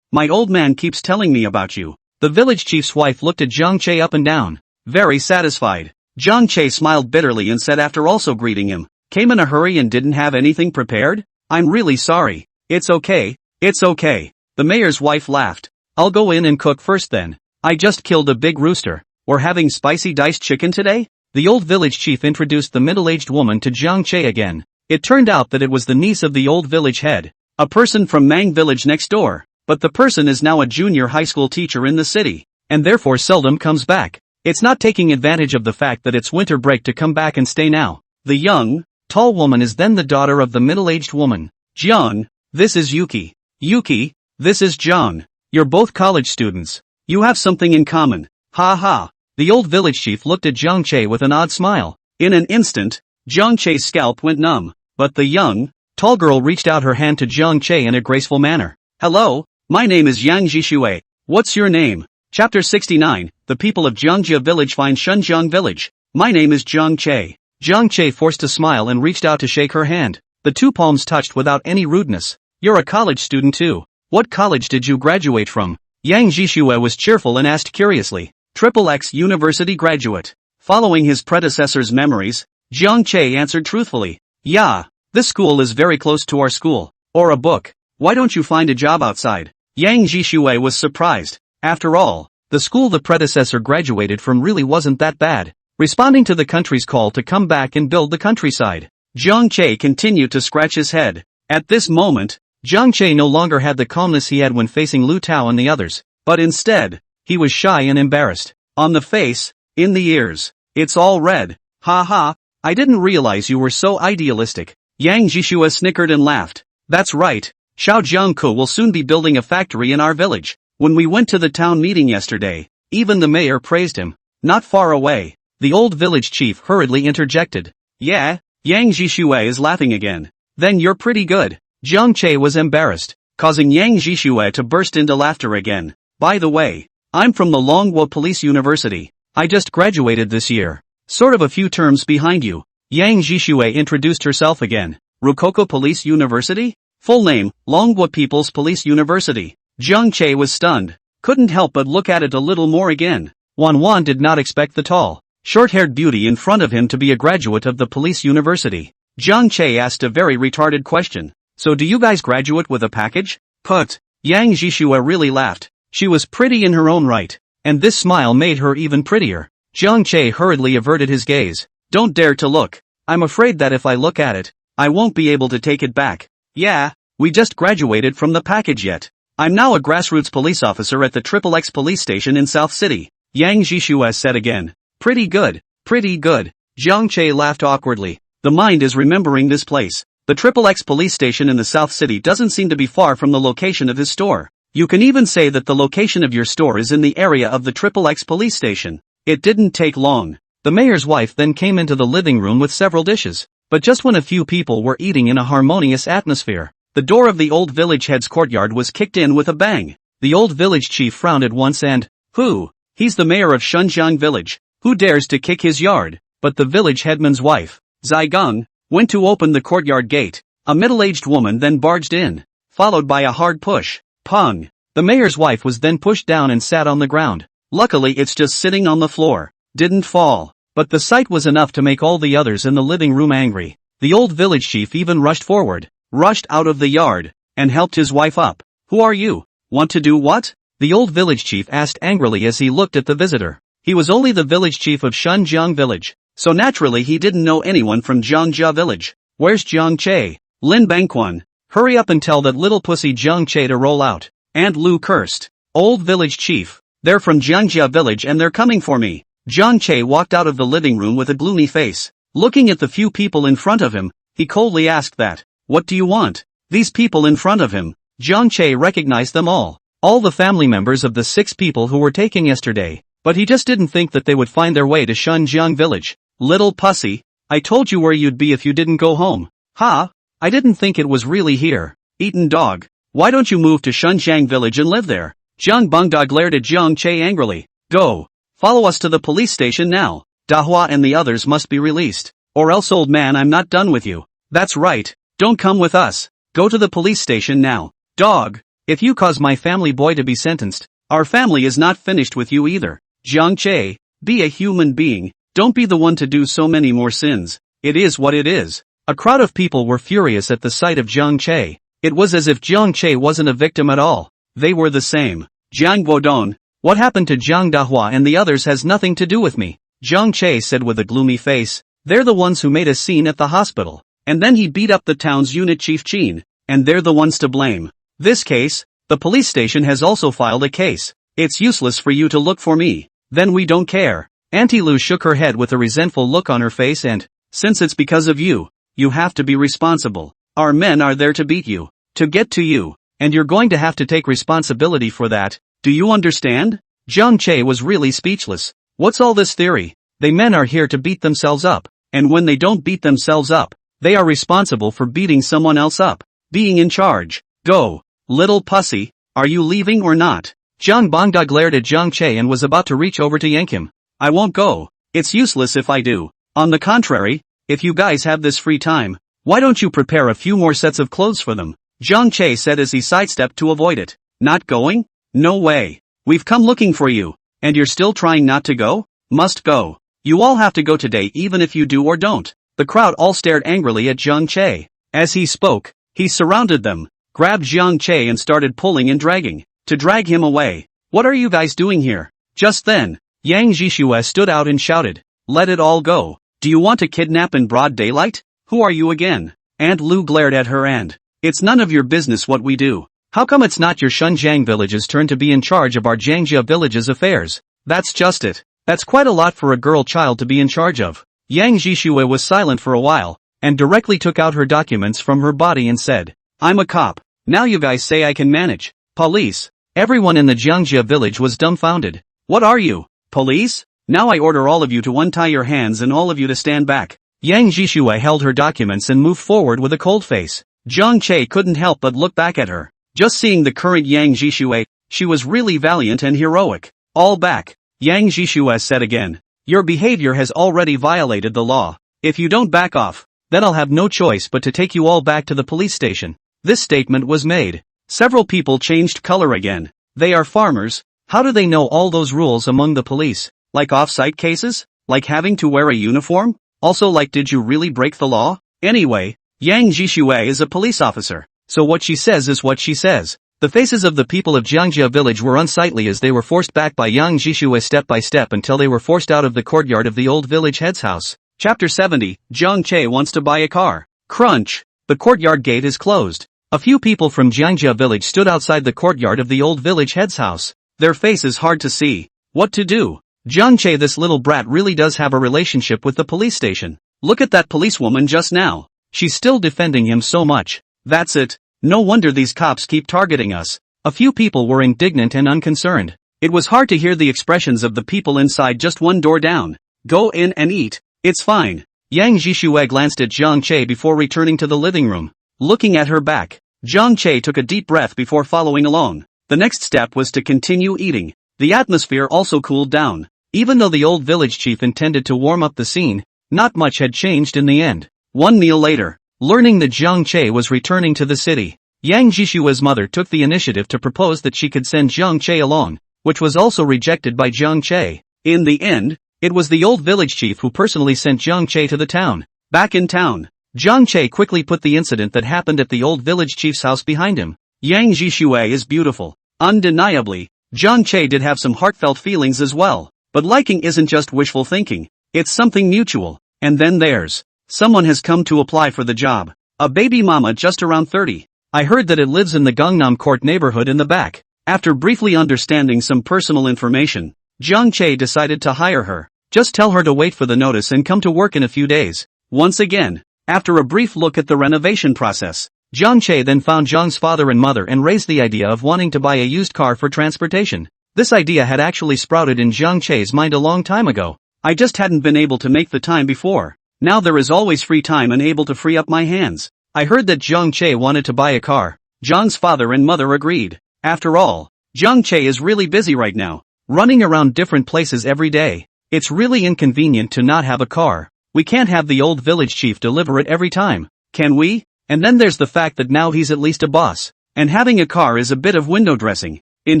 My old man keeps telling me about you. The village chief's wife looked at Zhang Che up and down, very satisfied. Zhang Che smiled bitterly and said after also greeting him, came in a hurry and didn't have anything prepared? I'm really sorry. It's okay. The mayor's wife laughed. I'll go in and cook first then. I just killed a big rooster. we're having spicy diced chicken today? The old village chief introduced the middle-aged woman to Jiang Che again. It turned out that it was the niece of the old village head, a person from Mang village next door, but the person is now a junior high school teacher in the city, and therefore seldom comes back. It's not taking advantage of the fact that it's winter break to come back and stay now. The young, tall woman is then the daughter of the middle-aged woman. Jiang, this is Yuki. Yuki, this is Jiang. You're both college students. You have something in common. Ha ha. The old village chief looked at Jiang Che with an odd smile. In an instant, Jiang Che's scalp went numb, but the young, tall girl reached out her hand to Jiang Che in a graceful manner. Hello, my name is Yang Jishui. What's your name? Chapter 69, The people of Jiangjia village find Shunjiang village. My name is Jiang Che. Jiang Che forced a smile and reached out to shake her hand. The two palms touched without any rudeness. You're a college student too. What college did you graduate from? Yang Jishui was cheerful and asked curiously. XXX University graduate. Following his predecessor's memories, Jiang Che answered truthfully. Yeah, this school is very close to our school. Or a book. Why don't you find a job outside? Yang Jishui was surprised. After all, the school the predecessor graduated from really wasn't that bad. Responding to the country's call to come back and build the countryside, Jiang Che continued to scratch his head. At this moment, Jiang Che no longer had the calmness he had when facing Lu Tao and the others, but instead, he was shy and embarrassed. On the face, in the ears, it's all red. Ha ha, I didn't realize you were so idealistic. Yang Jishua snickered and laughed. That's right, Xiao Jiangku will soon be building a factory in our village. When we went to the town meeting yesterday, even the mayor praised him. Not far away, the old village chief hurriedly interjected. Yeah, Yang Jishua is laughing again. Then you're pretty good. Jiang Che was embarrassed, causing Yang Jishua to burst into laughter again. By the way, I'm from the Longhua Police University. I just graduated this year. Sort of a few terms behind you. Yang Jishue introduced herself again. Rokoko Police University? Full name, Longhua People's Police University. Jiang Che was stunned. Couldn't help but look at it a little more again. Wan did not expect the tall, short-haired beauty in front of him to be a graduate of the police university. Jiang Che asked a very retarded question. So do you guys graduate with a package? Put. Yang Jishue really laughed. She was pretty in her own right, and this smile made her even prettier. Jiang Che hurriedly averted his gaze. Don't dare to look. I'm afraid that if I look at it, I won't be able to take it back. Yeah, we just graduated from the package yet. I'm now a grassroots police officer at the XXX police station in South City. Yang Jishua said again. Pretty good, pretty good. Jiang Che laughed awkwardly. The mind is remembering this place. The XXX police station in the South City doesn't seem to be far from the location of his store. You can even say that the location of your store is in the area of the XXX police station. It didn't take long. The mayor's wife then came into the living room with several dishes, but just when a few people were eating in a harmonious atmosphere, the door of the old village head's courtyard was kicked in with a bang. The old village chief frowned at once and, who? He's the mayor of Shunjiang village. Who dares to kick his yard? But the village headman's wife, Zai Gong, went to open the courtyard gate. A middle-aged woman then barged in, followed by a hard push. Pong. The mayor's wife was then pushed down and sat on the ground. Luckily it's just sitting on the floor. Didn't fall. But the sight was enough to make all the others in the living room angry. The old village chief even rushed forward, rushed out of the yard, and helped his wife up. Who are you? Want to do what? The old village chief asked angrily as he looked at the visitor. He was only the village chief of Shunjiang village, so naturally he didn't know anyone from Jiangjia village. Where's Jiang Che? Lin Bangquan. Hurry up and tell that little pussy Jiang Che to roll out. Aunt Lu cursed. Old village chief. They're from Jiangjia village and they're coming for me. Jiang Che walked out of the living room with a gloomy face. Looking at the few people in front of him, he coldly asked that. What do you want? These people in front of him. Jiang Che recognized them all. All the family members of the 6 people who were taken yesterday. But he just didn't think that they would find their way to Shunjiang village. Little pussy. I told you where you'd be if you didn't go home. Ha! I didn't think it was really here. Eaten dog. Why don't you move to Shunjiang village and live there? Jiang Bangda glared at Jiang Che angrily. Go. Follow us to the police station now. Dahua and the others must be released. Or else old man I'm not done with you. That's right. Don't come with us. Go to the police station now. Dog. If you cause my family boy to be sentenced, our family is not finished with you either. Jiang Che, be a human being. Don't be the one to do so many more sins. It is what it is. A crowd of people were furious at the sight of Jiang Che. It was as if Jiang Che wasn't a victim at all. They were the same. Jiang Guodong, What happened to Jiang Dahua and the others has nothing to do with me, Jiang Che said with a gloomy face. They're the ones who made a scene at the hospital. And then he beat up the town's unit chief Chin, and they're the ones to blame. This case, the police station has also filed a case. It's useless for you to look for me. Then we don't care. Auntie Lu shook her head with a resentful look on her face and, since it's because of you, you have to be responsible. Our men are there to beat you, to get to you, and you're going to have to take responsibility for that. Do you understand? Jiang Che was really speechless. What's all this theory? They men are here to beat themselves up, and when they don't beat themselves up, they are responsible for beating someone else up. Being in charge. Go. Little pussy, are you leaving or not? Jiang Bangda glared at Jiang Che and was about to reach over to yank him. I won't go. It's useless if I do. On the contrary, if you guys have this free time, why don't you prepare a few more sets of clothes for them? Jiang Che said as he sidestepped to avoid it. Not going? No way. We've come looking for you, and you're still trying not to go? Must go. You all have to go today even if you do or don't. The crowd all stared angrily at Jiang Che. As he spoke, he surrounded them, grabbed Jiang Che and started pulling and dragging, to drag him away. What are you guys doing here? Just then, Yang Jishue stood out and shouted, let it all go. Do you want to kidnap in broad daylight? Who are you again? Aunt Lu glared at her and, it's none of your business what we do. How come it's not your Shunjiang village's turn to be in charge of our Jiangjia village's affairs? That's just it. That's quite a lot for a girl child to be in charge of. Yang Jishue was silent for a while, and directly took out her documents from her body and said, I'm a cop. Now you guys say I can manage. Police. Everyone in the Jiangjia village was dumbfounded. What are you? Police? Now I order all of you to untie your hands and all of you to stand back. Yang Jishue held her documents and moved forward with a cold face. Jiang Che couldn't help but look back at her. Just seeing the current Yang Jishue, she was really valiant and heroic. All back. Yang Jishue said again. Your behavior has already violated the law. If you don't back off, then I'll have no choice but to take you all back to the police station. This statement was made. Several people changed color again. They are farmers. How do they know all those rules among the police? Like off-site cases? Like having to wear a uniform? Also like did you really break the law? Anyway, Yang Jishue is a police officer, so what she says is what she says. The faces of the people of Jiangjia village were unsightly as they were forced back by Yang Jishue step by step until they were forced out of the courtyard of the old village head's house. Chapter 70, Jiang Che wants to buy a car. Crunch! The courtyard gate is closed. A few people from Jiangjia village stood outside the courtyard of the old village head's house. Their faces hard to see. What to do? Jiang Che, this little brat really does have a relationship with the police station. Look at that policewoman just now. She's still defending him so much. That's it. No wonder these cops keep targeting us. A few people were indignant and unconcerned. It was hard to hear the expressions of the people inside just one door down. Go in and eat. It's fine. Yang Jishue glanced at Jiang Che before returning to the living room. Looking at her back, Jiang Che took a deep breath before following along. The next step was to continue eating. The atmosphere also cooled down. Even though the old village chief intended to warm up the scene, not much had changed in the end. One meal later, learning that Jiang Che was returning to the city, Yang Jishue's mother took the initiative to propose that she could send Jiang Che along, which was also rejected by Jiang Che. In the end, it was the old village chief who personally sent Jiang Che to the town. Back in town, Jiang Che quickly put the incident that happened at the old village chief's house behind him. Yang Jishue is beautiful. Undeniably, Jiang Che did have some heartfelt feelings as well. But liking isn't just wishful thinking. It's something mutual. And then there's someone has come to apply for the job. A baby mama just around 30. I heard that it lives in the Gangnam Court neighborhood in the back. After briefly understanding some personal information, Jiang Che decided to hire her. Just tell her to wait for the notice and come to work in a few days. Once again, after a brief look at the renovation process, Jiang Che then found Zhang's father and mother and raised the idea of wanting to buy a used car for transportation. This idea had actually sprouted in Jiang Che's mind a long time ago. I just hadn't been able to make the time before. Now there is always free time and able to free up my hands. I heard that Jiang Che wanted to buy a car. Zhang's father and mother agreed. After all, Jiang Che is really busy right now, running around different places every day. It's really inconvenient to not have a car. We can't have the old village chief deliver it every time, can we? And then there's the fact that now he's at least a boss. And having a car is a bit of window dressing. In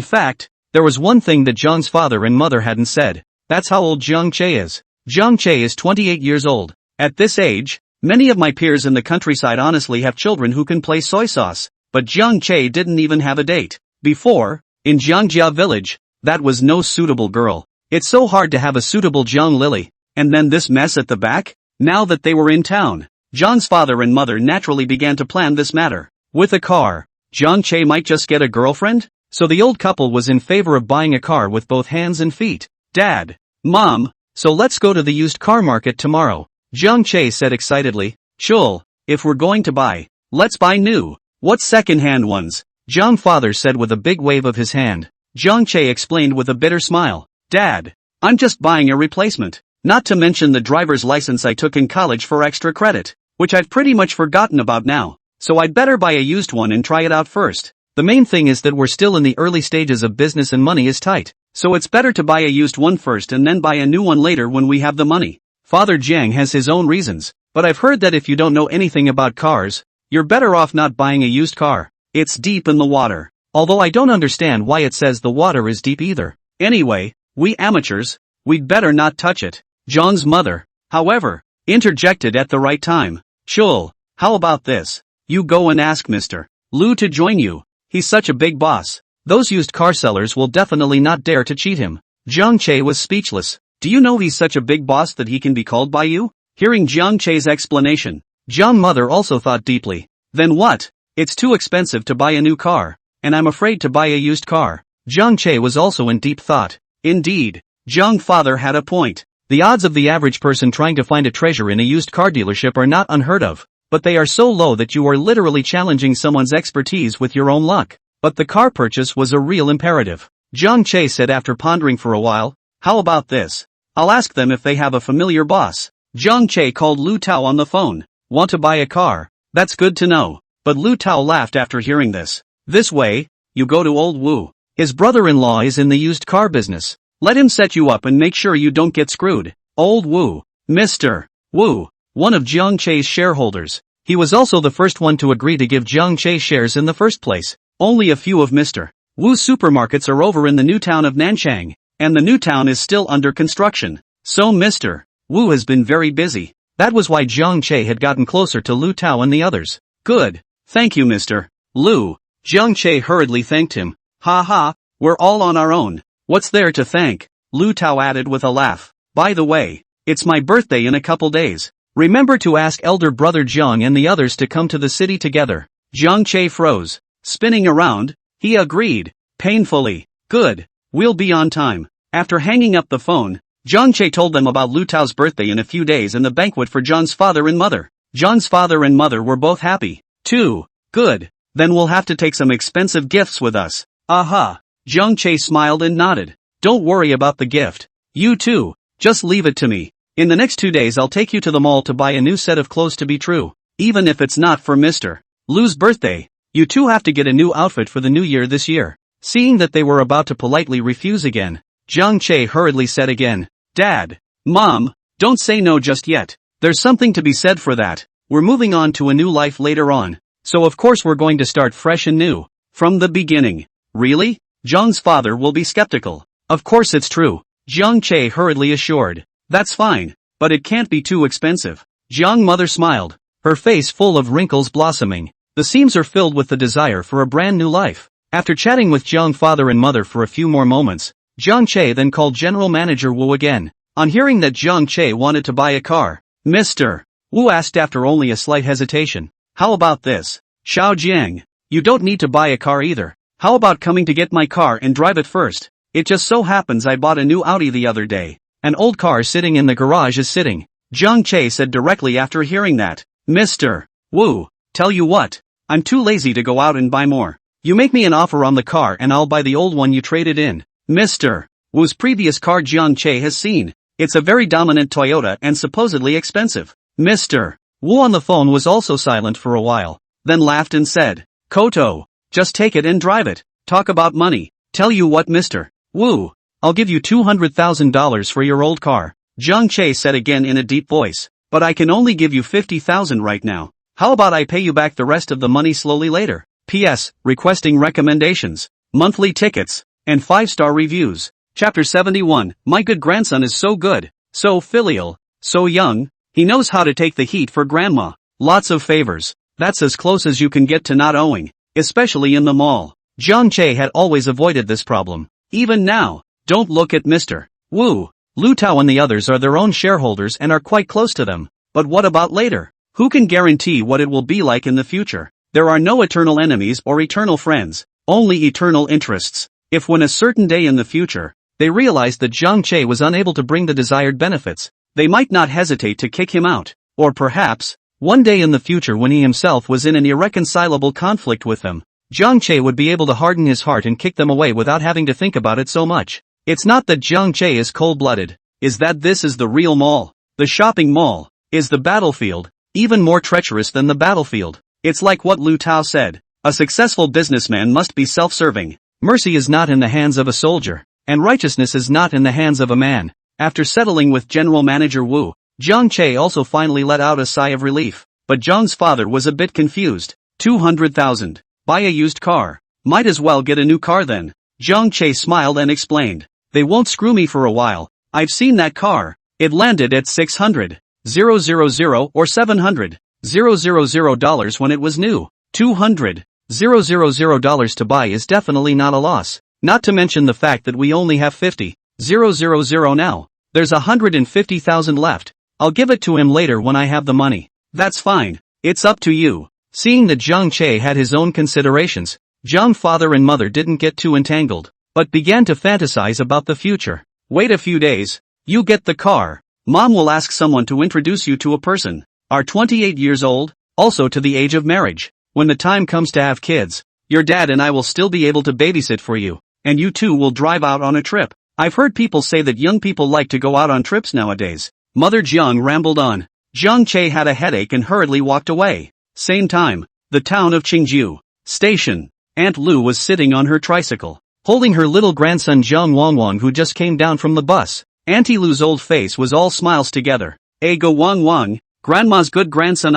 fact, there was one thing that Zhang's father and mother hadn't said. That's how old Jiang Che is. Jiang Che is 28 years old. At this age, many of my peers in the countryside honestly have children who can play soy sauce. But Jiang Che didn't even have a date. Before, in Jiangjia village, That was no suitable girl. It's so hard to have a suitable Jiang Lily. And then this mess at the back? Now that they were in town, John's father and mother naturally began to plan this matter. With a car, Jiang Che might just get a girlfriend? So the old couple was in favor of buying a car with both hands and feet. Dad, Mom, so let's go to the used car market tomorrow, Jiang Che said excitedly. Sure, if we're going to buy, let's buy new. What second-hand ones? Jiang father said with a big wave of his hand. Jiang Che explained with a bitter smile. Dad, I'm just buying a replacement. Not to mention the driver's license I took in college for extra credit, which I've pretty much forgotten about now. So I'd better buy a used one and try it out first. The main thing is that we're still in the early stages of business and money is tight. So it's better to buy a used one first and then buy a new one later when we have the money. Father Jiang has his own reasons, but I've heard that if you don't know anything about cars, you're better off not buying a used car. It's deep in the water. Although I don't understand why it says the water is deep either. Anyway, we amateurs, we'd better not touch it. John's mother, however, interjected at the right time. Shul, how about this? You go and ask Mr. Lu to join you. He's such a big boss. Those used car sellers will definitely not dare to cheat him. Jiang Che was speechless. Do you know he's such a big boss that he can be called by you? Hearing Jiang Che's explanation, Jiang mother also thought deeply. Then what? It's too expensive to buy a new car, and I'm afraid to buy a used car. Jiang Che was also in deep thought. Indeed, Jiang father had a point. The odds of the average person trying to find a treasure in a used car dealership are not unheard of, but they are so low that you are literally challenging someone's expertise with your own luck. But the car purchase was a real imperative. Jiang Che said after pondering for a while. How about this? I'll ask them if they have a familiar boss. Jiang Che called Lu Tao on the phone. Want to buy a car? That's good to know. But Lu Tao laughed after hearing this. This way, you go to old Wu. His brother-in-law is in the used car business. Let him set you up and make sure you don't get screwed. Old Wu. Mr. Wu, one of Jiang Che's shareholders. He was also the first one to agree to give Jiang Che shares in the first place. Only a few of Mr. Wu's supermarkets are over in the new town of Nanchang, and the new town is still under construction. So Mr. Wu has been very busy. That was why Jiang Che had gotten closer to Lu Tao and the others. Good. Thank you, Mr. Lu. Jiang Che hurriedly thanked him. Ha ha, we're all on our own. What's there to thank? Lu Tao added with a laugh. By the way, it's my birthday in a couple days. Remember to ask elder brother Jiang and the others to come to the city together. Jiang Che froze. Spinning around, he agreed. Painfully. Good. We'll be on time. After hanging up the phone, Jiang Che told them about Lu Tao's birthday in a few days and the banquet for John's father and mother. John's father and mother were both happy. Too. Good. Then we'll have to take some expensive gifts with us. Aha. Jiang Che smiled and nodded. Don't worry about the gift. You too. Just leave it to me. In the next 2 days I'll take you to the mall to buy a new set of clothes to be true. Even if it's not for Mr. Lu's birthday. You two have to get a new outfit for the new year this year. Seeing that they were about to politely refuse again, Jiang Che hurriedly said again. Dad. Mom, don't say no just yet. There's something to be said for that. We're moving on to a new life later on. So of course we're going to start fresh and new. From the beginning. Really? Jiang's father will be skeptical. Of course it's true. Jiang Che hurriedly assured. That's fine, but it can't be too expensive. Jiang mother smiled, her face full of wrinkles blossoming. The seams are filled with the desire for a brand new life. After chatting with Jiang father and mother for a few more moments, Jiang Che then called General Manager Wu again. On hearing that Jiang Che wanted to buy a car, Mr. Wu asked after only a slight hesitation. How about this? Xiao Jiang, you don't need to buy a car either. How about coming to get my car and drive it first? It just so happens I bought a new Audi the other day. An old car sitting in the garage is sitting. Jiang Che said directly after hearing that. Mr. Wu, tell you what, I'm too lazy to go out and buy more. You make me an offer on the car and I'll buy the old one you traded in. Mr. Wu's previous car Jiang Che has seen. It's a very dominant Toyota and supposedly expensive. Mr. Wu on the phone was also silent for a while, then laughed and said, Koto, just take it and drive it. Talk about money. Tell you what, Mr. Wu, I'll give you $200,000 for your old car. Jiang Che said again in a deep voice, but I can only give you $50,000 right now. How about I pay you back the rest of the money slowly later? P.S. Requesting recommendations, monthly tickets, and 5-star reviews. Chapter 71. My good grandson is so good, so filial, so young, he knows how to take the heat for grandma. Lots of favors. That's as close as you can get to not owing, especially in the mall. Jiang Che had always avoided this problem. Even now. Don't look at Mr. Wu. Lu Tao and the others are their own shareholders and are quite close to them. But what about later? Who can guarantee what it will be like in the future? There are no eternal enemies or eternal friends, only eternal interests. If when a certain day in the future, they realized that Zhang Che was unable to bring the desired benefits, they might not hesitate to kick him out. Or perhaps, one day in the future when he himself was in an irreconcilable conflict with them, Zhang Che would be able to harden his heart and kick them away without having to think about it so much. It's not that Zhang Che is cold-blooded, is that this is the real mall. The shopping mall is the battlefield, even more treacherous than the battlefield. It's like what Lu Tao said, a successful businessman must be self-serving. Mercy is not in the hands of a soldier, and righteousness is not in the hands of a man. After settling with General Manager Wu, Zhang Che also finally let out a sigh of relief. But Zhang's father was a bit confused. 200,000. Buy a used car. Might as well get a new car then. Zhang Che smiled and explained. They won't screw me for a while. I've seen that car. It landed at 600,000 or 700,000 dollars when it was new. 200,000 dollars to buy is definitely not a loss. Not to mention the fact that we only have 50,000 now. There's 150,000 left. I'll give it to him later when I have the money. That's fine. It's up to you. Seeing that Zhang Che had his own considerations, Zhang's father and mother didn't get too entangled, but began to fantasize about the future. Wait a few days. You get the car. Mom will ask someone to introduce you to a person. Are 28 years old, also to the age of marriage. When the time comes to have kids, your dad and I will still be able to babysit for you, and you two will drive out on a trip. I've heard people say that young people like to go out on trips nowadays. Mother Jiang rambled on. Zhang Che had a headache and hurriedly walked away. Same time, the town of Qingjiu Station. Aunt Lu was sitting on her tricycle, holding her little grandson Zhang Wangwang who just came down from the bus. Auntie Lu's old face was all smiles together. Go Wangwang, Grandma's good grandson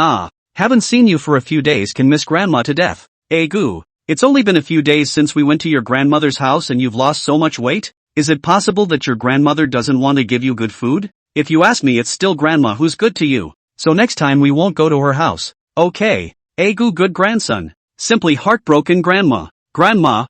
haven't seen you for a few days, can miss Grandma to death. Gu, it's only been a few days since we went to your grandmother's house and you've lost so much weight? Is it possible that your grandmother doesn't want to give you good food? If you ask me, it's still Grandma who's good to you. So next time we won't go to her house. Okay. Gu, good grandson. Simply heartbroken Grandma. Grandma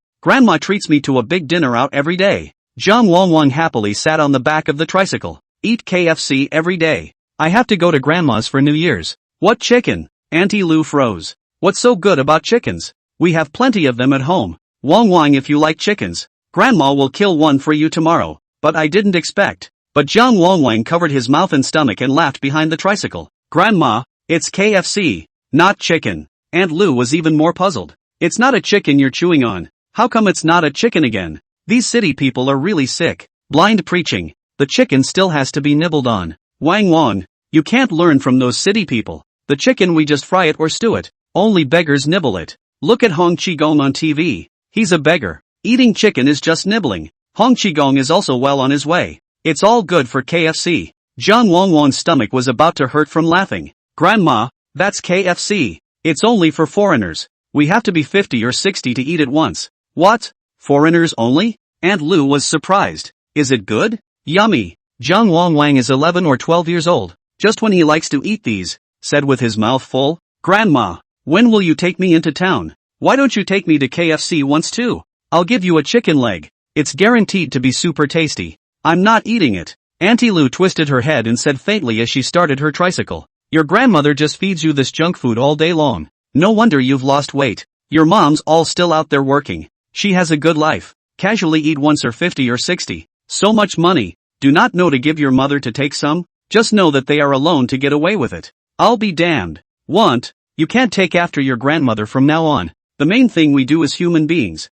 treats me to a big dinner out every day. Zhang Wangwang happily sat on the back of the tricycle. Eat KFC every day. I have to go to Grandma's for New Year's. What chicken? Auntie Lu froze. What's so good about chickens? We have plenty of them at home. Wangwang, if you like chickens, Grandma will kill one for you tomorrow. But I didn't expect. But Zhang Wangwang covered his mouth and stomach and laughed behind the tricycle. Grandma, it's KFC, not chicken. Aunt Lu was even more puzzled. It's not a chicken you're chewing on. How come it's not a chicken again? These city people are really sick. Blind preaching. The chicken still has to be nibbled on. Wang Wang, you can't learn from those city people. The chicken, we just fry it or stew it. Only beggars nibble it. Look at Hong Qigong on TV. He's a beggar. Eating chicken is just nibbling. Hong Qigong is also well on his way. It's all good for KFC. Zhang Wangwang's stomach was about to hurt from laughing. Grandma, that's KFC. It's only for foreigners. We have to be 50 or 60 to eat it once. What? Foreigners only? Aunt Lu was surprised. Is it good? Yummy. Zhang Wangwang is 11 or 12 years old. Just when he likes to eat these, said with his mouth full. Grandma, when will you take me into town? Why don't you take me to KFC once too? I'll give you a chicken leg. It's guaranteed to be super tasty. I'm not eating it. Auntie Lu twisted her head and said faintly as she started her tricycle. Your grandmother just feeds you this junk food all day long. No wonder you've lost weight. Your mom's all still out there working. She has a good life. Casually eat once or 50 or 60. So much money. Do not know to give your mother to take some? Just know that they are alone to get away with it. I'll be damned. Want? You can't take after your grandmother from now on. The main thing we do as human beings,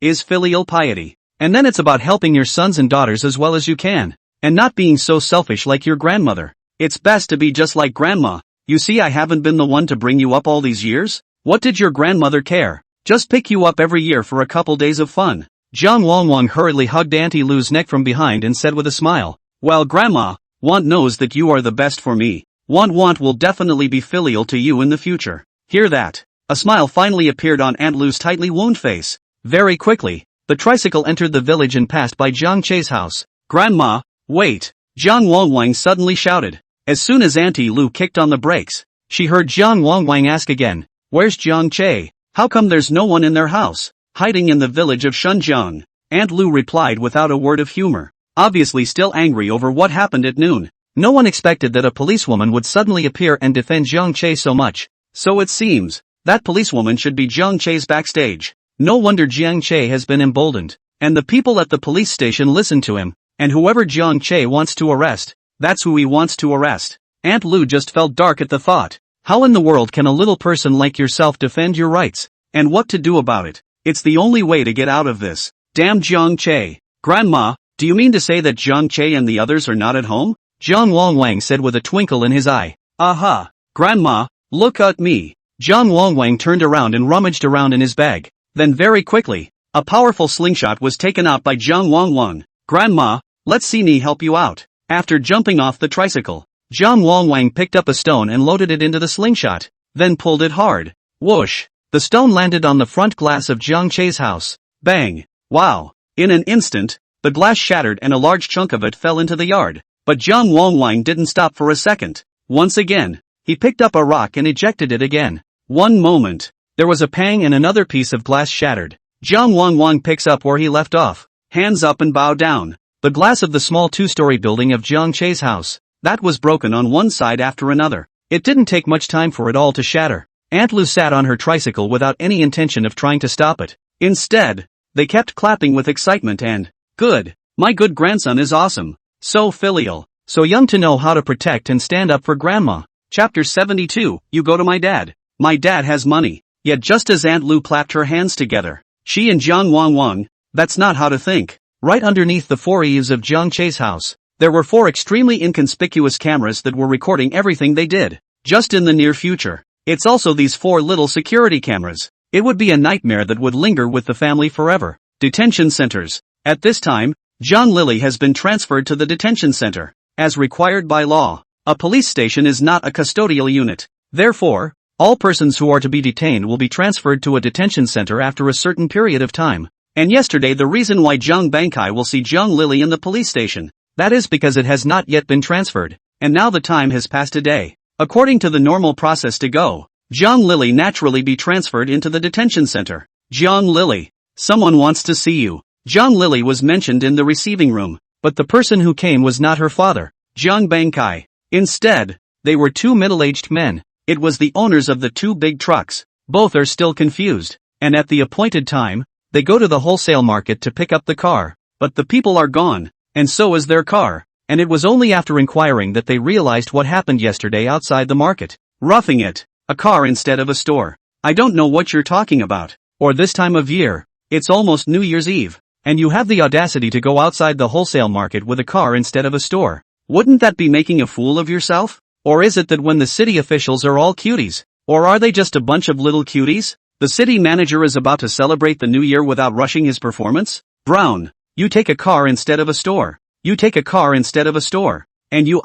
is filial piety. And then it's about helping your sons and daughters as well as you can. And not being so selfish like your grandmother. It's best to be just like Grandma. You see, I haven't been the one to bring you up all these years. What did your grandmother care? Just pick you up every year for a couple days of fun. Zhang Wangwang hurriedly hugged Auntie Lu's neck from behind and said with a smile, well, Grandma, Want knows that you are the best for me. Want will definitely be filial to you in the future. Hear that? A smile finally appeared on Aunt Lu's tightly wound face. Very quickly, the tricycle entered the village and passed by Zhang Che's house. Grandma, wait! Zhang Wangwang suddenly shouted. As soon as Auntie Lu kicked on the brakes, she heard Zhang Wangwang ask again, where's Zhang Che? How come there's no one in their house? Hiding in the village of Shunjiang. Aunt Lu replied without a word of humor, obviously still angry over what happened at noon. No one expected that a policewoman would suddenly appear and defend Jiang Che so much. So it seems, that policewoman should be Jiang Che's backstage. No wonder Jiang Che has been emboldened. And the people at the police station listen to him, and whoever Jiang Che wants to arrest, that's who he wants to arrest. Aunt Lu just felt dark at the thought. How in the world can a little person like yourself defend your rights? And what to do about it? It's the only way to get out of this. Damn Jiang Che. Grandma, do you mean to say that Jiang Che and the others are not at home? Jiang Longwang said with a twinkle in his eye. Aha, Grandma, look at me. Jiang Longwang turned around and rummaged around in his bag. Then very quickly, a powerful slingshot was taken out by Jiang Longwang. Grandma, let's see me help you out. After jumping off the tricycle, Jiang Longwang picked up a stone and loaded it into the slingshot, then pulled it hard. Whoosh! The stone landed on the front glass of Jiang Che's house. Bang! Wow! In an instant, the glass shattered and a large chunk of it fell into the yard. But Jiang Longwang didn't stop for a second. Once again, he picked up a rock and ejected it again. One moment, there was a pang and another piece of glass shattered. Jiang Longwang picks up where he left off, hands up and bow down. The glass of the small two-story building of Jiang Che's house, that was broken on one side after another. It didn't take much time for it all to shatter. Aunt Lu sat on her tricycle without any intention of trying to stop it. Instead, they kept clapping with excitement and, good, my good grandson is awesome. So filial, so young to know how to protect and stand up for grandma. Chapter 72, You Go to My Dad. My dad has money. Yet just as Aunt Lu clapped her hands together, she and Jiang Wang, that's not how to think. Right underneath the four eaves of Jiang Che's house, there were four extremely inconspicuous cameras that were recording everything they did. Just in the near future, it's also these four little security cameras. It would be a nightmare that would linger with the family forever. Detention centers. At this time, Zhang Lily has been transferred to the detention center, as required by law. A police station is not a custodial unit. Therefore, all persons who are to be detained will be transferred to a detention center after a certain period of time. And yesterday the reason why Zhang Bangkai will see Zhang Lily in the police station, that is because it has not yet been transferred, and now the time has passed a day. According to the normal process to go, Zhang Lily naturally be transferred into the detention center. Zhang Lily, someone wants to see you. Zhang Lily was mentioned in the receiving room, but the person who came was not her father, Zhang Bangkai. Instead, they were two middle-aged men. It was the owners of the two big trucks. Both are still confused, and at the appointed time, they go to the wholesale market to pick up the car. But the people are gone, and so is their car, and it was only after inquiring that they realized what happened yesterday outside the market. Roughing it, a car instead of a store. I don't know what you're talking about. Or this time of year, it's almost New Year's Eve. And you have the audacity to go outside the wholesale market with a car instead of a store. Wouldn't that be making a fool of yourself? Or is it that when the city officials are all cuties? Or are they just a bunch of little cuties? The city manager is about to celebrate the new year without rushing his performance? Brown, you take a car instead of a store. You take a car instead of a store. And you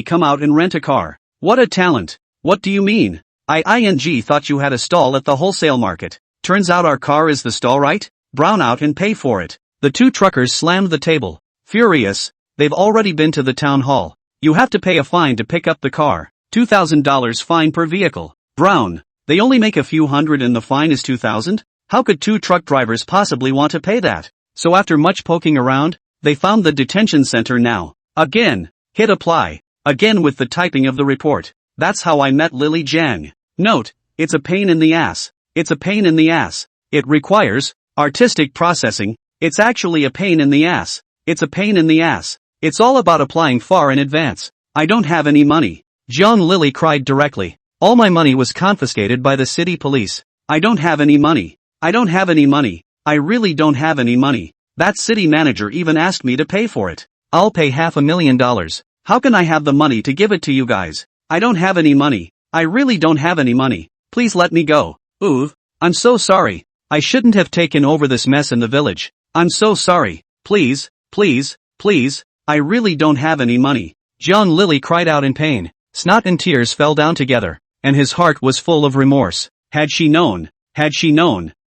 come out and rent a car. What a talent. What do you mean? I thought you had a stall at the wholesale market. Turns out our car is the stall, right? Brown out and pay for it. The two truckers slammed the table. Furious, they've already been to the town hall. You have to pay a fine to pick up the car. $2,000 fine per vehicle. Brown, they only make a few hundred and the fine is $2,000? How could two truck drivers possibly want to pay that? So after much poking around, they found the detention center now. Again, hit apply. Again with the typing of the report. That's how I met Lily Jiang. Note, it's a pain in the ass. It's a pain in the ass. It requires artistic processing. It's actually a pain in the ass. It's a pain in the ass. It's all about applying far in advance. I don't have any money. Zhang Lily cried directly. All my money was confiscated by the city police. I don't have any money. I don't have any money. I really don't have any money. That city manager even asked me to pay for it. I'll pay $500,000. How can I have the money to give it to you guys? I don't have any money. I really don't have any money. Please let me go. Ooh, I'm so sorry. I shouldn't have taken over this mess in the village. I'm so sorry. Please, please, please, I really don't have any money. Zhang Lily cried out in pain. Snot and tears fell down together, and his heart was full of remorse. Had she known,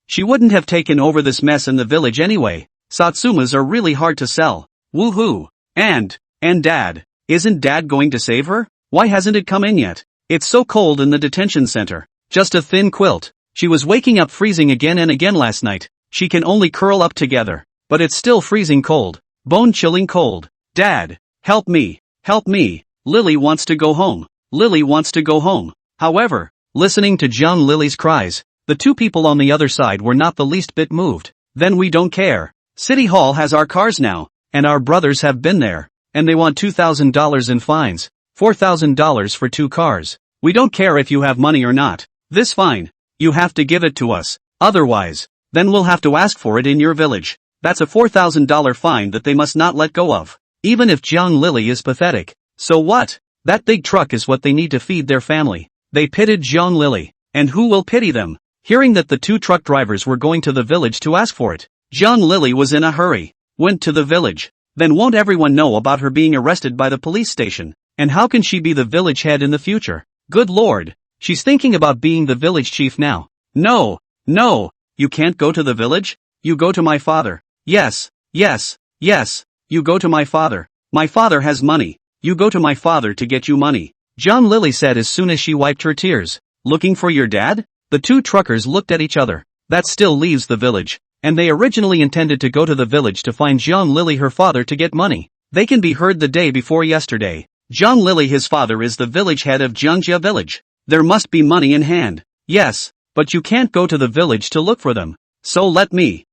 she wouldn't have taken over this mess in the village anyway. Satsumas are really hard to sell. Woohoo. And Dad, isn't Dad going to save her? Why hasn't it come in yet? It's so cold in the detention center. Just a thin quilt. She was waking up freezing again and again last night. She can only curl up together. but it's still freezing cold. Bone-chilling cold. Dad, help me. Help me. Lily wants to go home. Lily wants to go home. However, listening to Zhang Lily's cries, the two people on the other side were not the least bit moved. Then we don't care. City Hall has our cars now, and our brothers have been there, and they want $2,000 in fines, $4,000 for 2 cars. We don't care if you have money or not. This fine, you have to give it to us. Otherwise, then we'll have to ask for it in your village. That's a $4,000 fine that they must not let go of. Even if Zhang Lily is pathetic. So what? That big truck is what they need to feed their family. They pitied Zhang Lily. And who will pity them? Hearing that the 2 truck drivers were going to the village to ask for it, Zhang Lily was in a hurry. Went to the village. Then won't everyone know about her being arrested by the police station? And how can she be the village head in the future? Good lord. She's thinking about being the village chief now. No. No. You can't go to the village? You go to my father. Yes. Yes. Yes. You go to my father. My father has money. You go to my father to get you money. Zhang Lily said as soon as she wiped her tears. Looking for your dad? The 2 truckers looked at each other. That still leaves the village. And they originally intended to go to the village to find Zhang Lily her father to get money. They can be heard the day before yesterday. Zhang Lily his father is the village head of Jiangjia village. There must be money in hand. Yes, but you can't go to the village to look for them. So let me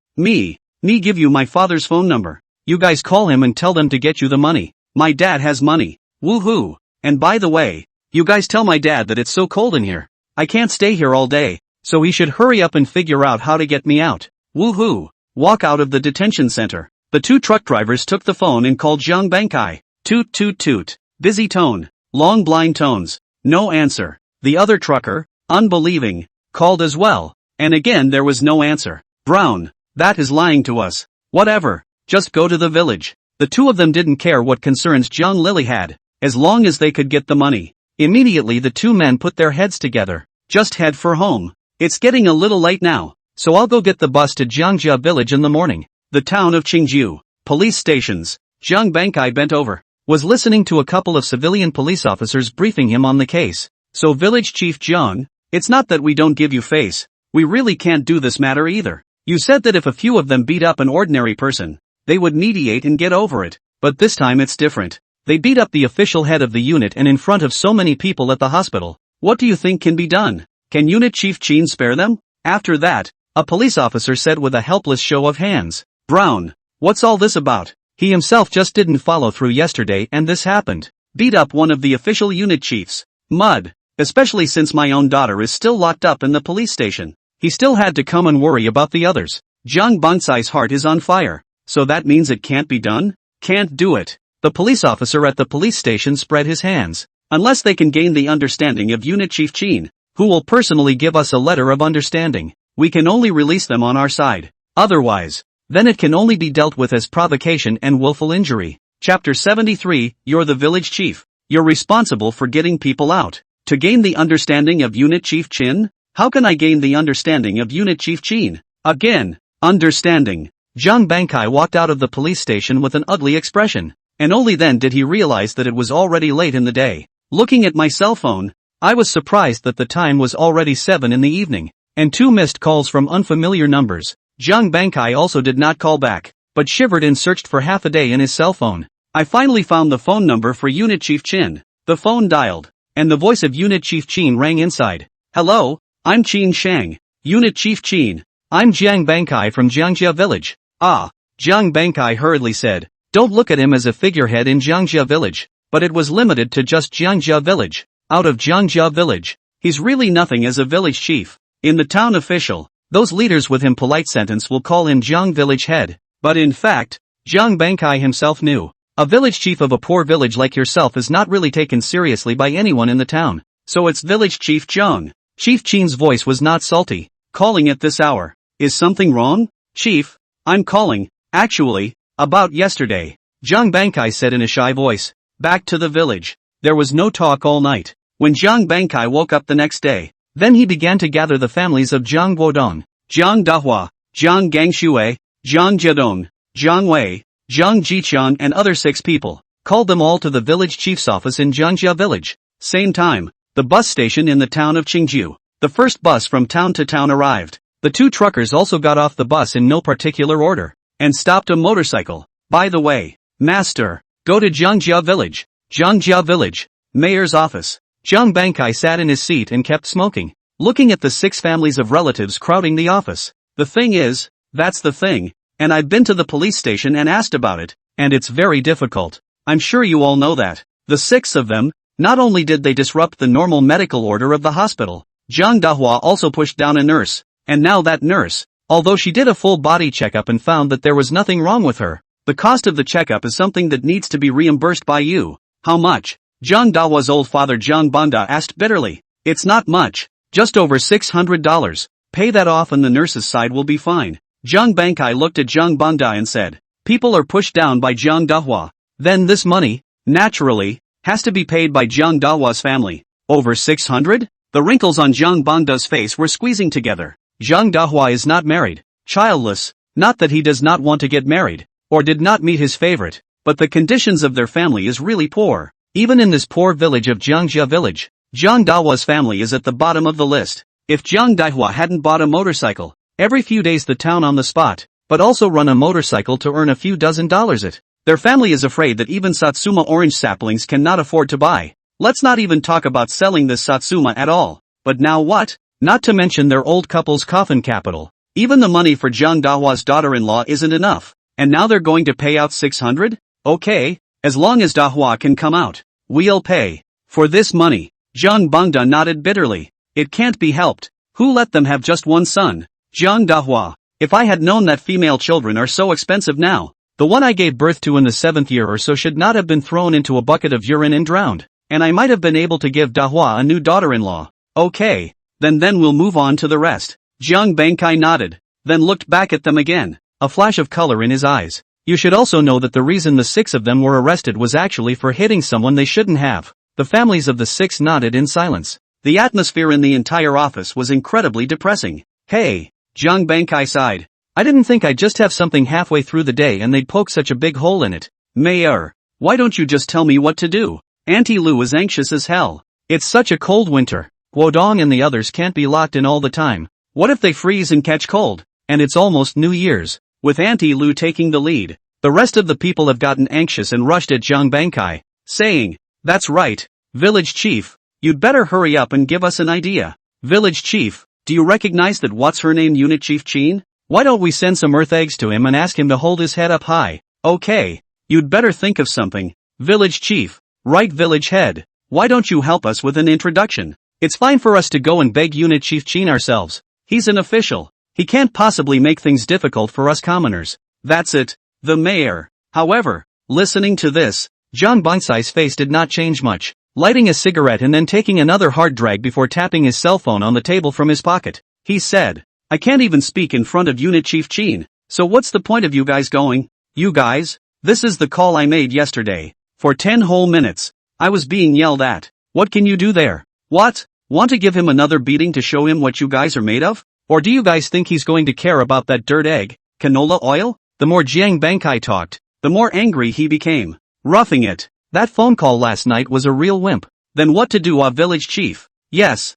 give you my father's phone number. You guys call him and tell them to get you the money. My dad has money. Woohoo. And by the way, you guys tell my dad that it's so cold in here. I can't stay here all day, so he should hurry up and figure out how to get me out. Woohoo. Walk out of the detention center. The 2 truck drivers took the phone and called Zhang Bankai. Toot toot toot. Busy tone. Long blind tones. No answer. The other trucker, unbelieving, called as well. And again there was no answer. Brown. That is lying to us. Whatever. Just go to the village. The 2 of them didn't care what concerns Zhang Lily had, as long as they could get the money. Immediately the 2 men put their heads together. Just head for home. It's getting a little late now, so I'll go get the bus to Jiangjia village in the morning. The town of Qingjiu. Police stations. Zhang Bankai bent over. Was listening to a couple of civilian police officers briefing him on the case. So village chief Zhang, it's not that we don't give you face. We really can't do this matter either. You said that if a few of them beat up an ordinary person, they would mediate and get over it. But this time it's different. They beat up the official head of the unit and in front of so many people at the hospital. What do you think can be done? Can Unit Chief Chin spare them? After that, a police officer said with a helpless show of hands. Brown, what's all this about? He himself just didn't follow through yesterday and this happened. Beat up one of the official unit chiefs. Mud. Especially since my own daughter is still locked up in the police station. He still had to come and worry about the others. Zhang Bangsai's heart is on fire. So that means it can't be done? Can't do it. The police officer at the police station spread his hands. Unless they can gain the understanding of Unit Chief Chin, who will personally give us a letter of understanding, we can only release them on our side. Otherwise, then it can only be dealt with as provocation and willful injury. Chapter 73, You're the village chief. You're responsible for getting people out. To gain the understanding of Unit Chief Chin? How can I gain the understanding of Unit Chief Chin? Again, understanding. Zhang Bankai walked out of the police station with an ugly expression. And only then did he realize that it was already late in the day. Looking at my cell phone, I was surprised that the time was already 7 in the evening, and 2 missed calls from unfamiliar numbers. Zhang Bankai also did not call back, but shivered and searched for half a day in his cell phone. I finally found the phone number for Unit Chief Chin. The phone dialed, and the voice of Unit Chief Chin rang inside. Hello, I'm Qin Shang. Unit Chief Chin. I'm Zhang Bankai from Jiangjia village. Ah, Zhang Bankai hurriedly said. Don't look at him as a figurehead in Jiangjia village, but it was limited to just Jiangjia village. Out of Jiangjia village, he's really nothing as a village chief. In the town official, those leaders with him polite sentence will call him Jiang village head. But in fact, Zhang Bankai himself knew. A village chief of a poor village like yourself is not really taken seriously by anyone in the town. So it's village chief Zhang. Chief Chin's voice was not salty. Calling at this hour. Is something wrong? Chief, I'm calling, actually, about yesterday. Zhang Bankai said in a shy voice. Back to the village. There was no talk all night. When Zhang Bankai woke up the next day, then he began to gather the families of Zhang Guodong, Zhang Dahua, Zhang Gangshui, Zhang Jiadong, Zhang Wei, Zhang Jiqian and other 6 people, called them all to the village chief's office in Jiangjia village. Same time, the bus station in the town of Qingjiu. The first bus from town to town arrived. The 2 truckers also got off the bus in no particular order. and stopped a motorcycle. By the way, master, go to Jiangjia Village. Jiangjia Village. Mayor's office. Zhang Bankai sat in his seat and kept smoking, looking at the 6 families of relatives crowding the office. The thing is, that's the thing, and I've been to the police station and asked about it, and it's very difficult. I'm sure you all know that. The 6 of them, not only did they disrupt the normal medical order of the hospital, Zhang Dahua also pushed down a nurse, and now that nurse, although she did a full body checkup and found that there was nothing wrong with her, the cost of the checkup is something that needs to be reimbursed by you. How much? Zhang Dahua's old father Zhang Banda asked bitterly. It's not much, just over $600. Pay that off and the nurse's side will be fine. Zhang Bankai looked at Zhang Banda and said, people are pushed down by Zhang Dahua. Then this money, naturally, has to be paid by Zhang Dahua's family. Over 600? The wrinkles on Zhang Banda's face were squeezing together. Zhang Dahua is not married, childless, not that he does not want to get married, or did not meet his favorite, but the conditions of their family is really poor. Even in this poor village of Jiangjia Village, Zhang Dahua's family is at the bottom of the list. If Zhang Dahua hadn't bought a motorcycle, every few days the town on the spot, but also run a motorcycle to earn a few dozen dollars their family is afraid that even Satsuma orange saplings cannot afford to buy. Let's not even talk about selling this Satsuma at all. But now what? Not to mention their old couple's coffin capital. Even the money for Zhang Dahua's daughter-in-law isn't enough. And now they're going to pay out 600? Okay, as long as Dahua can come out, we'll pay. For this money, Zhang Bangda nodded bitterly. It can't be helped. Who let them have just one son? Zhang Dahua. If I had known that female children are so expensive now, the one I gave birth to in the 7th year or so should not have been thrown into a bucket of urine and drowned, and I might have been able to give Dahua a new daughter-in-law. Okay, then we'll move on to the rest. Zhang Bankai nodded, then looked back at them again, a flash of color in his eyes. You should also know that the reason the 6 of them were arrested was actually for hitting someone they shouldn't have. The families of the 6 nodded in silence. The atmosphere in the entire office was incredibly depressing. Hey, Zhang Bankai sighed. I didn't think I'd just have something halfway through the day and they'd poke such a big hole in it. Mayor, why don't you just tell me what to do? Auntie Lu is anxious as hell. It's such a cold winter. Guodong and the others can't be locked in all the time. What if they freeze and catch cold? And it's almost New Year's. With Auntie Lu taking the lead, the rest of the people have gotten anxious and rushed at Zhang Bankai, saying, that's right, village chief, you'd better hurry up and give us an idea. Village chief, do you recognize that what's her name unit chief Chin? Why don't we send some earth eggs to him and ask him to hold his head up high? Okay, you'd better think of something. Village chief, right village head, why don't you help us with an introduction? It's fine for us to go and beg unit chief Chin ourselves. He's an official. He can't possibly make things difficult for us commoners. That's it, the mayor. However, listening to this, Zhang Bangsai's face did not change much, lighting a cigarette and then taking another hard drag before tapping his cell phone on the table from his pocket. He said, I can't even speak in front of Unit Chief Chin, so what's the point of you guys going? You guys? This is the call I made yesterday. For 10 whole minutes, I was being yelled at. What can you do there? What? Want to give him another beating to show him what you guys are made of? Or do you guys think he's going to care about that dirt egg, canola oil? The more Jiang Bankai talked, the more angry he became. Roughing it. That phone call last night was a real wimp. Then what to do, village chief? Yes,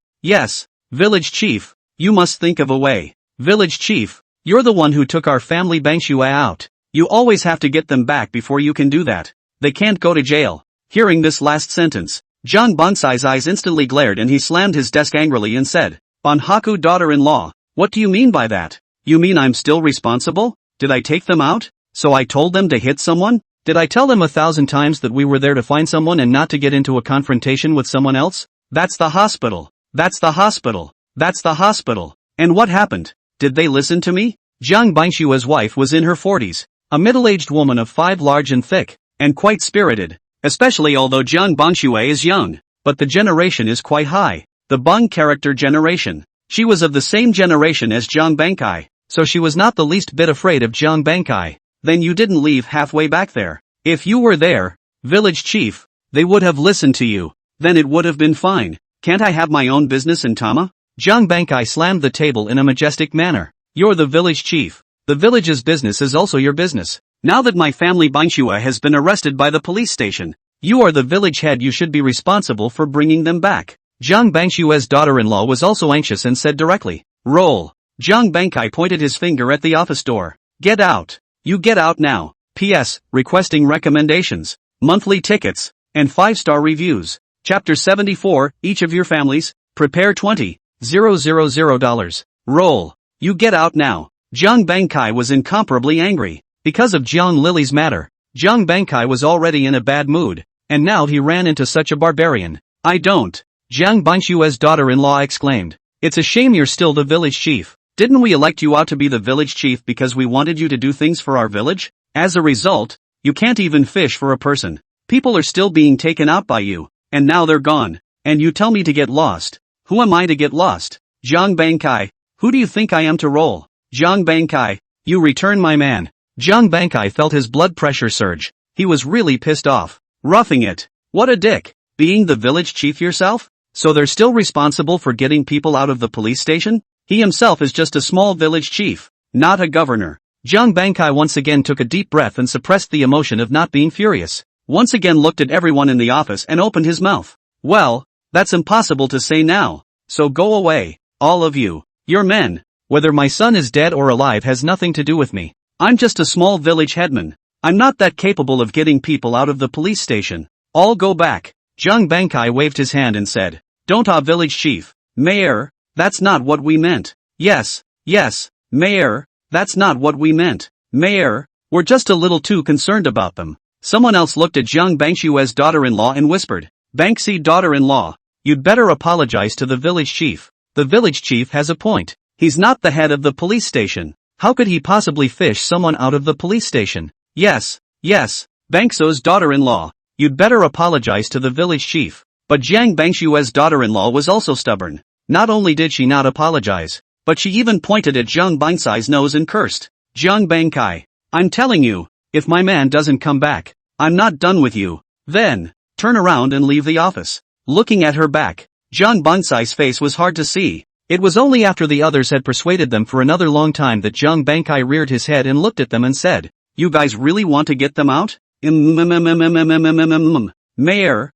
village chief. You must think of a way. Village chief, you're the one who took our family Bangshua out. You always have to get them back before you can do that. They can't go to jail. Hearing this last sentence, Zhang Bansai's eyes instantly glared and he slammed his desk angrily and said, Banhaku daughter-in-law, what do you mean by that? You mean I'm still responsible? Did I take them out? So I told them to hit someone? Did I tell them 1,000 times that we were there to find someone and not to get into a confrontation with someone else? That's the hospital. That's the hospital. That's the hospital. And what happened? Did they listen to me? Zhang Bangshua's wife was in her 40s, a middle-aged woman of 5 large and thick, and quite spirited, especially although Zhang Bangshue is young, but the generation is quite high, the Bang character generation. She was of the same generation as Zhang Bankai, so she was not the least bit afraid of Zhang Bankai. Then you didn't leave halfway back there. If you were there, village chief, they would have listened to you. Then it would have been fine. Can't I have my own business in Tama? Zhang Bankai slammed the table in a majestic manner. You're the village chief. The village's business is also your business. Now that my family Bangshua has been arrested by the police station, you are the village head, you should be responsible for bringing them back. Zhang Bangshua's daughter-in-law was also anxious and said directly, roll. Zhang Bankai pointed his finger at the office door. Get out. You get out now. P.S. Requesting recommendations, monthly tickets, and 5-star reviews. Chapter 74, each of your families, prepare $20,000. Roll. You get out now. Jiang Bangkai was incomparably angry. Because of Jiang Lily's matter, Jiang Bangkai was already in a bad mood, and now he ran into such a barbarian. I don't. Jiang Bangshue's daughter-in-law exclaimed. It's a shame you're still the village chief. Didn't we elect you out to be the village chief because we wanted you to do things for our village? As a result, you can't even fish for a person. People are still being taken out by you, and now they're gone. And you tell me to get lost. Who am I to get lost? Jiang Bangkai. Who do you think I am to roll? Jiang Bangkai. You return my man. Jiang Bangkai felt his blood pressure surge. He was really pissed off. Roughing it. What a dick. Being the village chief yourself? So they're still responsible for getting people out of the police station? He himself is just a small village chief, not a governor. Jiang Bangkai once again took a deep breath and suppressed the emotion of not being furious. Once again looked at everyone in the office and opened his mouth. Well, that's impossible to say now. So go away, all of you. You're men. Whether my son is dead or alive has nothing to do with me. I'm just a small village headman. I'm not that capable of getting people out of the police station. All go back. Jiang Bangkai waved his hand and said, Don't village chief. Mayor, that's not what we meant. Yes, Mayor, that's not what we meant. Mayor, we're just a little too concerned about them. Someone else looked at Jiang Bangshue's daughter-in-law and whispered, Banksy daughter-in-law, you'd better apologize to the village chief. The village chief has a point. He's not the head of the police station. How could he possibly fish someone out of the police station? Yes, Bankso's daughter-in-law, you'd better apologize to the village chief. But Jiang Bangshue's daughter-in-law was also stubborn. Not only did she not apologize, but she even pointed at Jiang Bangsai's nose and cursed. Jiang Bangkai, I'm telling you, if my man doesn't come back, I'm not done with you. Then, turn around and leave the office. Looking at her back, Jiang Bangsai's face was hard to see. It was only after the others had persuaded them for another long time that Jiang Bangkai reared his head and looked at them and said, You guys really want to get them out? Mayor,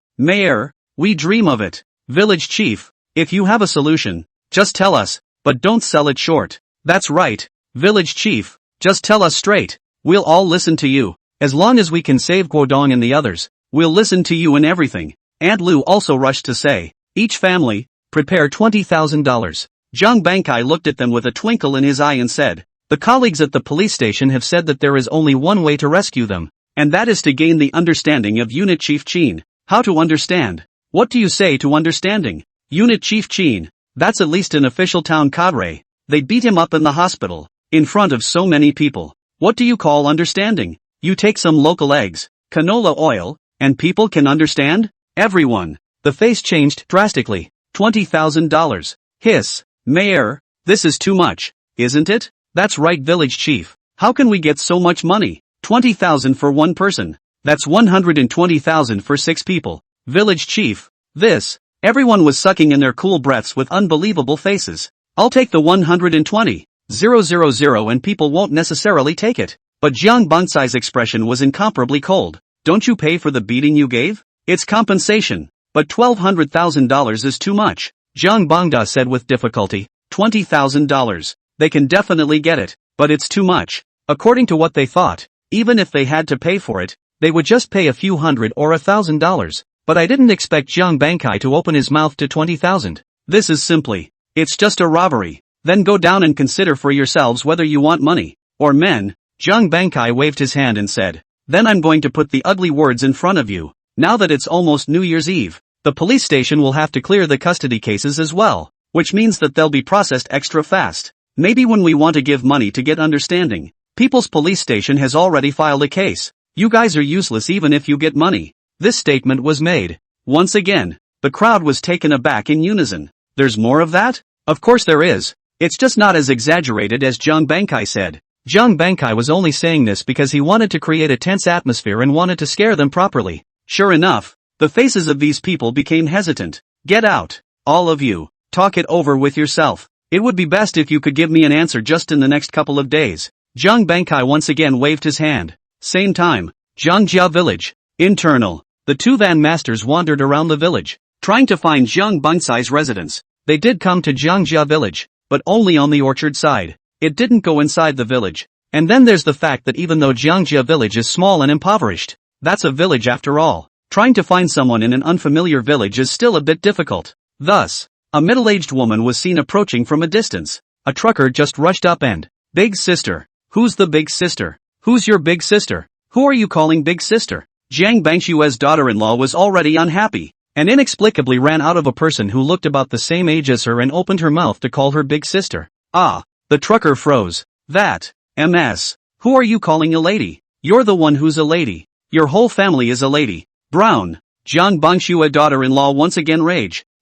we dream of it. Village chief, if you have a solution, just tell us, but don't sell it short. That's right, village chief, just tell us straight. We'll all listen to you. As long as we can save Guodong and the others, we'll listen to you in everything. Aunt Lu also rushed to say, Each family, prepare $20,000. Jiang Bangkai looked at them with a twinkle in his eye and said, The colleagues at the police station have said that there is only one way to rescue them, and that is to gain the understanding of Unit Chief Chin. How to understand? What do you say to understanding? Unit Chief Chin, that's at least an official town cadre. They beat him up in the hospital, in front of so many people. What do you call understanding? You take some local eggs, canola oil, and people can understand? Everyone. The face changed drastically. $20,000. Hiss. Mayor, this is too much, isn't it? That's right, village chief. How can we get so much money? 20,000 for one person. That's 120,000 for 6 people. Village chief. This. Everyone was sucking in their cool breaths with unbelievable faces. I'll take the 120,000 and people won't necessarily take it. But Jiang Bangsai's expression was incomparably cold. Don't you pay for the beating you gave? It's compensation. But $1,200,000 is too much. Jiang Bangda said with difficulty. $20,000. They can definitely get it, but it's too much. According to what they thought, even if they had to pay for it, they would just pay a few hundred or $1,000. But I didn't expect Jiang Bangkai to open his mouth to 20,000. This is simply, it's just a robbery. Then go down and consider for yourselves whether you want money, or men. Jiang Bangkai waved his hand and said, Then I'm going to put the ugly words in front of you. Now that it's almost New Year's Eve, the police station will have to clear the custody cases as well, which means that they'll be processed extra fast. Maybe when we want to give money to get understanding, People's Police Station has already filed a case. You guys are useless even if you get money. This statement was made. Once again, the crowd was taken aback in unison. There's more of that? Of course there is. It's just not as exaggerated as Jiang Bangkai said. Jiang Bangkai was only saying this because he wanted to create a tense atmosphere and wanted to scare them properly. Sure enough, the faces of these people became hesitant. Get out, all of you. Talk it over with yourself. It would be best if you could give me an answer just in the next couple of days. Jiang Bangkai once again waved his hand. Same time, Jiangjia village. Internal. The 2 van masters wandered around the village, trying to find Jiang Bangsai's residence. They did come to Jiangjia village, but only on the orchard side. It didn't go inside the village. And then there's the fact that even though Jiangjia village is small and impoverished, that's a village after all. Trying to find someone in an unfamiliar village is still a bit difficult. Thus, a middle-aged woman was seen approaching from a distance. A trucker just rushed up and, "Big sister. Who's the big sister? Who's your big sister? Who are you calling big sister?" Jiang Bangshue's daughter-in-law was already unhappy, and inexplicably ran out of a person who looked about the same age as her and opened her mouth to call her big sister. Ah, the trucker froze. That, MS. Who are you calling a lady? You're the one who's a lady. Your whole family is a lady. Brown. Jiang Bangshue daughter-in-law once again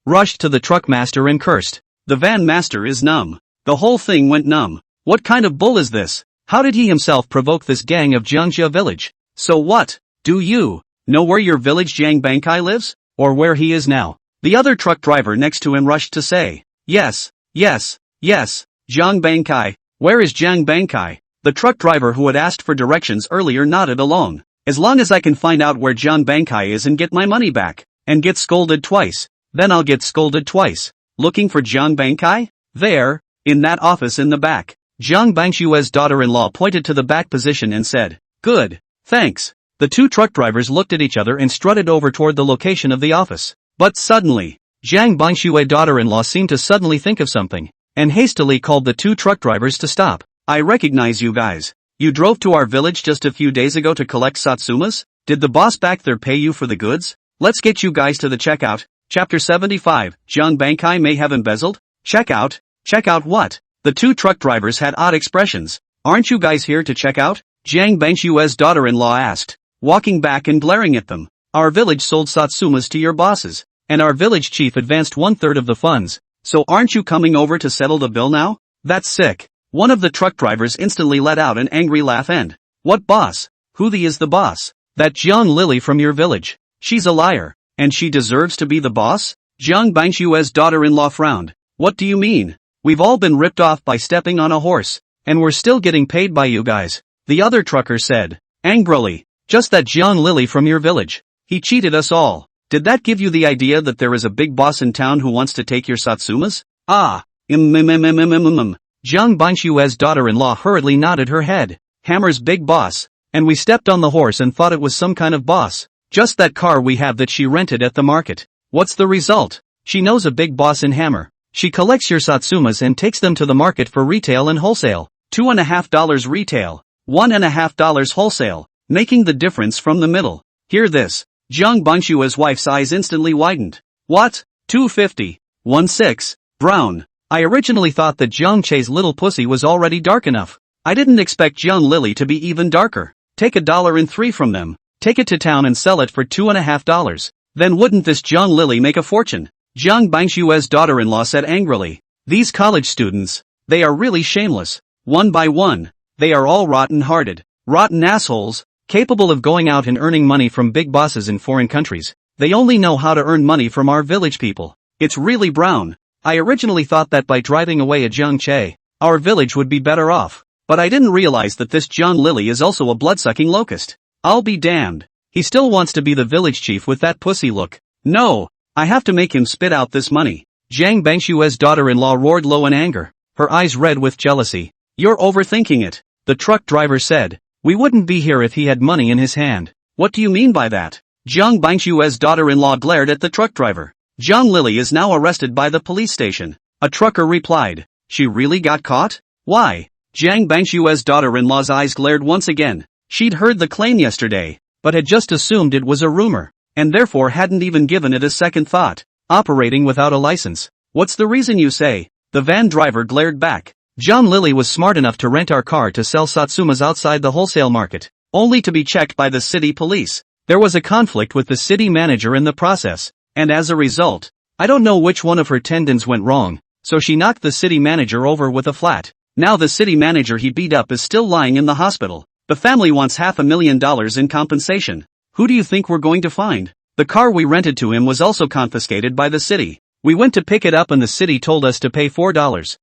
rushed to the truck master and cursed. The van master is numb. The whole thing went numb. What kind of bull is this? How did he himself provoke this gang of Jiangjia village? So what? Do you know where your village Jiang Bangkai lives? Or where he is now? The other truck driver next to him rushed to say. Yes, yes, yes, Jiang Bangkai. Where is Jiang Bangkai? The truck driver who had asked for directions earlier nodded along. As long as I can find out where Jiang Bangkai is and get my money back, and get scolded twice, then I'll get scolded twice. Looking for Jiang Bangkai? There, in that office in the back. Jiang Bangshue's daughter-in-law pointed to the back position and said, "Good, thanks." The two truck drivers looked at each other and strutted over toward the location of the office. But suddenly, Jiang Bangshue's daughter-in-law seemed to suddenly think of something, and hastily called the two truck drivers to stop. "I recognize you guys. You drove to our village just a few days ago to collect Satsumas? Did the boss back there pay you for the goods? Let's get you guys to the checkout." Chapter 75, Jiang Bangkai may have embezzled? Checkout? Checkout what? The two truck drivers had odd expressions. "Aren't you guys here to check out?" Jiang Bangshue's daughter-in-law asked, walking back and glaring at them. "Our village sold Satsumas to your bosses, and our village chief advanced 1/3 of the funds, so aren't you coming over to settle the bill now?" "That's sick." One of the truck drivers instantly let out an angry laugh and, "What boss? Who is the boss?" "That Jiang Lily from your village. She's a liar, and she deserves to be the boss?" Jiang Bangshue's daughter-in-law frowned. "What do you mean? We've all been ripped off by stepping on a horse, and we're still getting paid by you guys," the other trucker said, angrily. "Just that Jiang Lily from your village. He cheated us all. Did that give you the idea that there is a big boss in town who wants to take your Satsumas?" "Ah, Jiang Bangshue's daughter-in-law hurriedly nodded her head. "Hammer's big boss, and we stepped on the horse and thought it was some kind of boss. Just that car we have that she rented at the market. What's the result? She knows a big boss in Hammer. She collects your Satsumas and takes them to the market for retail and wholesale. $2.50 retail, $1.50 wholesale, making the difference from the middle. Hear this." Jiang Bangshue's wife's eyes instantly widened. "What? $2.50? 1.6? Brown. I originally thought that Jiang Che's little pussy was already dark enough. I didn't expect Jiang Lily to be even darker. Take $1.03 from them, take it to town and sell it for $2.50. Then wouldn't this Jiang Lily make a fortune?" Jiang Bangshue's daughter-in-law said angrily. "These college students, they are really shameless. One by one, they are all rotten-hearted, rotten assholes, capable of going out and earning money from big bosses in foreign countries. They only know how to earn money from our village people. It's really brown. I originally thought that by driving away a Jiang Che, our village would be better off, but I didn't realize that this Jiang Lily is also a blood-sucking locust. I'll be damned. He still wants to be the village chief with that pussy look. No, I have to make him spit out this money." Jiang Bangshue's daughter-in-law roared low in anger, her eyes red with jealousy. "You're overthinking it," the truck driver said. "We wouldn't be here if he had money in his hand." "What do you mean by that?" Jiang Bangshue's daughter-in-law glared at the truck driver. "Jiang Lily is now arrested by the police station," a trucker replied. "She really got caught? Why?" Jiang Bangshue's daughter-in-law's eyes glared once again. She'd heard the claim yesterday, but had just assumed it was a rumor, and therefore hadn't even given it a second thought. "Operating without a license. What's the reason you say?" The van driver glared back. "Jiang Lily was smart enough to rent our car to sell Satsumas outside the wholesale market, only to be checked by the city police. There was a conflict with the city manager in the process, and as a result, I don't know which one of her tendons went wrong, so she knocked the city manager over with a flat. Now the city manager he beat up is still lying in the hospital. The family wants $500,000 in compensation. Who do you think we're going to find? The car we rented to him was also confiscated by the city. We went to pick it up and the city told us to pay $4,000.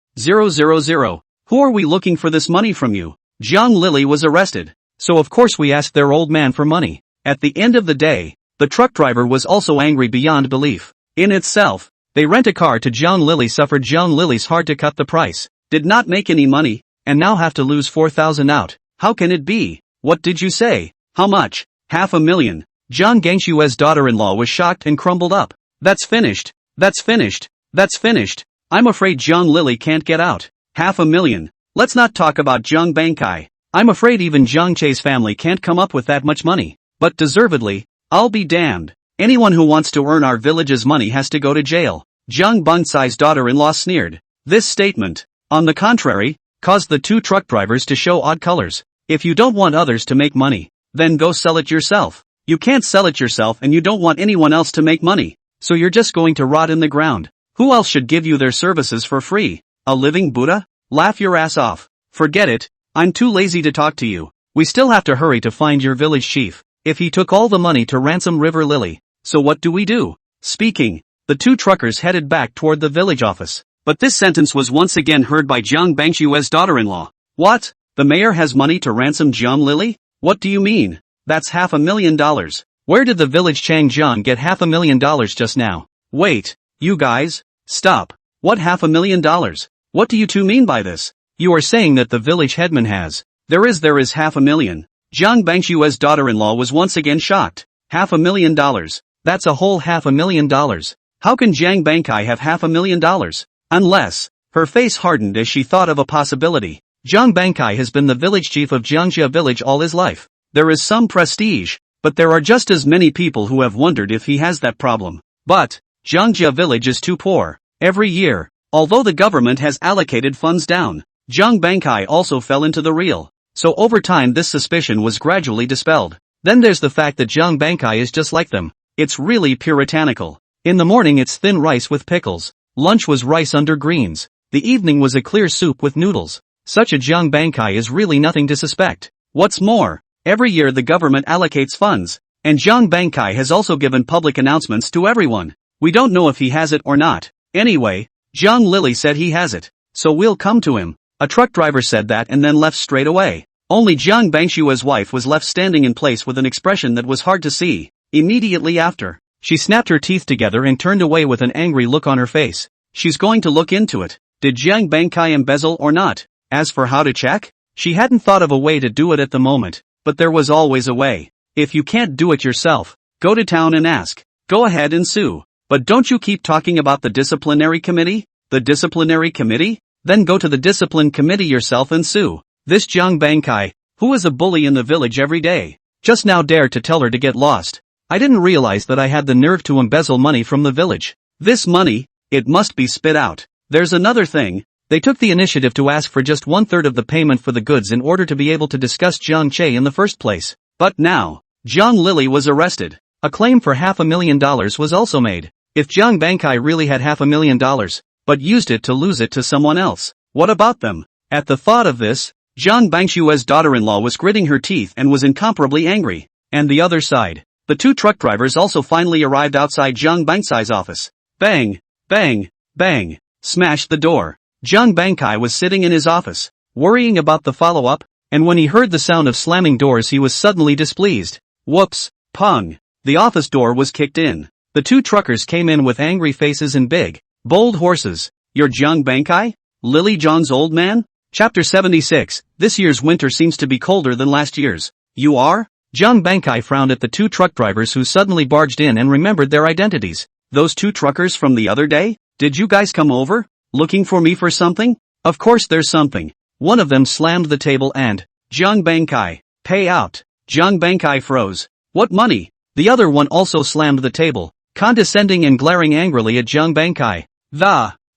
Who are we looking for this money from you?" Jiang Lily was arrested, so of course we asked their old man for money. At the end of the day, the truck driver was also angry beyond belief. In itself, they rent a car to Jiang Lily, suffered Jiang Lily's hard to cut the price, did not make any money, and now have to lose 4,000 out. How can it be? What did you say? How much? 500,000. Jiang Gangshue's daughter-in-law was shocked and crumbled up. That's finished. That's finished. That's finished. I'm afraid Jiang Lily can't get out. 500,000. Let's not talk about Jiang Bangkai. I'm afraid even Jiang Che's family can't come up with that much money. But deservedly, I'll be damned. Anyone who wants to earn our village's money has to go to jail. Jiang Bangsai's daughter-in-law sneered. This statement, on the contrary, caused the two truck drivers to show odd colors. If you don't want others to make money, then go sell it yourself. You can't sell it yourself and you don't want anyone else to make money, so you're just going to rot in the ground. Who else should give you their services for free? A living Buddha? Laugh your ass off. Forget it, I'm too lazy to talk to you. We still have to hurry to find your village chief. If he took all the money to ransom River Lily, so what do we do? Speaking, the two truckers headed back toward the village office. But this sentence was once again heard by Jiang Bangshue's daughter-in-law. What? The mayor has money to ransom Jiang Lily? What do you mean? That's $500,000. Where did the village Changjiang get $500,000 just now? Wait, you guys, stop. What $500,000? What do you two mean by this? You are saying that the village headman has. There is $500,000. Jiang Bangshue's daughter-in-law was once again shocked. $500,000. That's a whole $500,000. How can Jiang Bangkai have $500,000? Unless, her face hardened as she thought of a possibility. Jiang Bangkai has been the village chief of Jiangjia village all his life. There is some prestige, but there are just as many people who have wondered if he has that problem. But, Jiangjia village is too poor. Every year, although the government has allocated funds down, Jiang Bangkai also fell into the reel. So over time this suspicion was gradually dispelled. Then there's the fact that Jiang Bangkai is just like them. It's really puritanical. In the morning it's thin rice with pickles. Lunch was rice under greens. The evening was a clear soup with noodles. Such a Jiang Bangkai is really nothing to suspect. What's more, every year the government allocates funds, and Jiang Bangkai has also given public announcements to everyone. We don't know if he has it or not. Anyway, Jiang Lily said he has it, so we'll come to him. A truck driver said that and then left straight away. Only Jiang Bangshue's wife was left standing in place with an expression that was hard to see. Immediately after, she snapped her teeth together and turned away with an angry look on her face. She's going to look into it. Did Jiang Bangkai embezzle or not? As for how to check, she hadn't thought of a way to do it at the moment, but there was always a way. If you can't do it yourself, go to town and ask. Go ahead and sue. But don't you keep talking about the disciplinary committee? The disciplinary committee? Then go to the discipline committee yourself and sue. This Jiang Bangkai, who is a bully in the village every day, just now dared to tell her to get lost. I didn't realize that I had the nerve to embezzle money from the village. This money, it must be spit out. There's another thing. They took the initiative to ask for just 1/3 of the payment for the goods in order to be able to discuss Jiang Che in the first place. But now, Jiang Lily was arrested. A claim for $500,000 was also made. If Jiang Bangkai really had $500,000, but used it to lose it to someone else, what about them? At the thought of this, Jiang Bangshue's daughter-in-law was gritting her teeth and was incomparably angry. And the other side, the two truck drivers also finally arrived outside Jiang Bangsai's office. Bang, bang, bang, smashed the door. Jiang Bangkai was sitting in his office, worrying about the follow-up, and when he heard the sound of slamming doors he was suddenly displeased. Whoops, pong. The office door was kicked in. The two truckers came in with angry faces and big, bold horses. You're Jiang Bangkai? Lily Zhang's old man? Chapter 76, this year's winter seems to be colder than last year's. You are? Jiang Bangkai frowned at the two truck drivers who suddenly barged in and remembered their identities. Those two truckers from the other day? Did you guys come over? Looking for me for something? Of course there's something. One of them slammed the table and, Jiang Bangkai, pay out. Jiang Bangkai froze. What money? The other one also slammed the table, condescending and glaring angrily at Jiang Bangkai.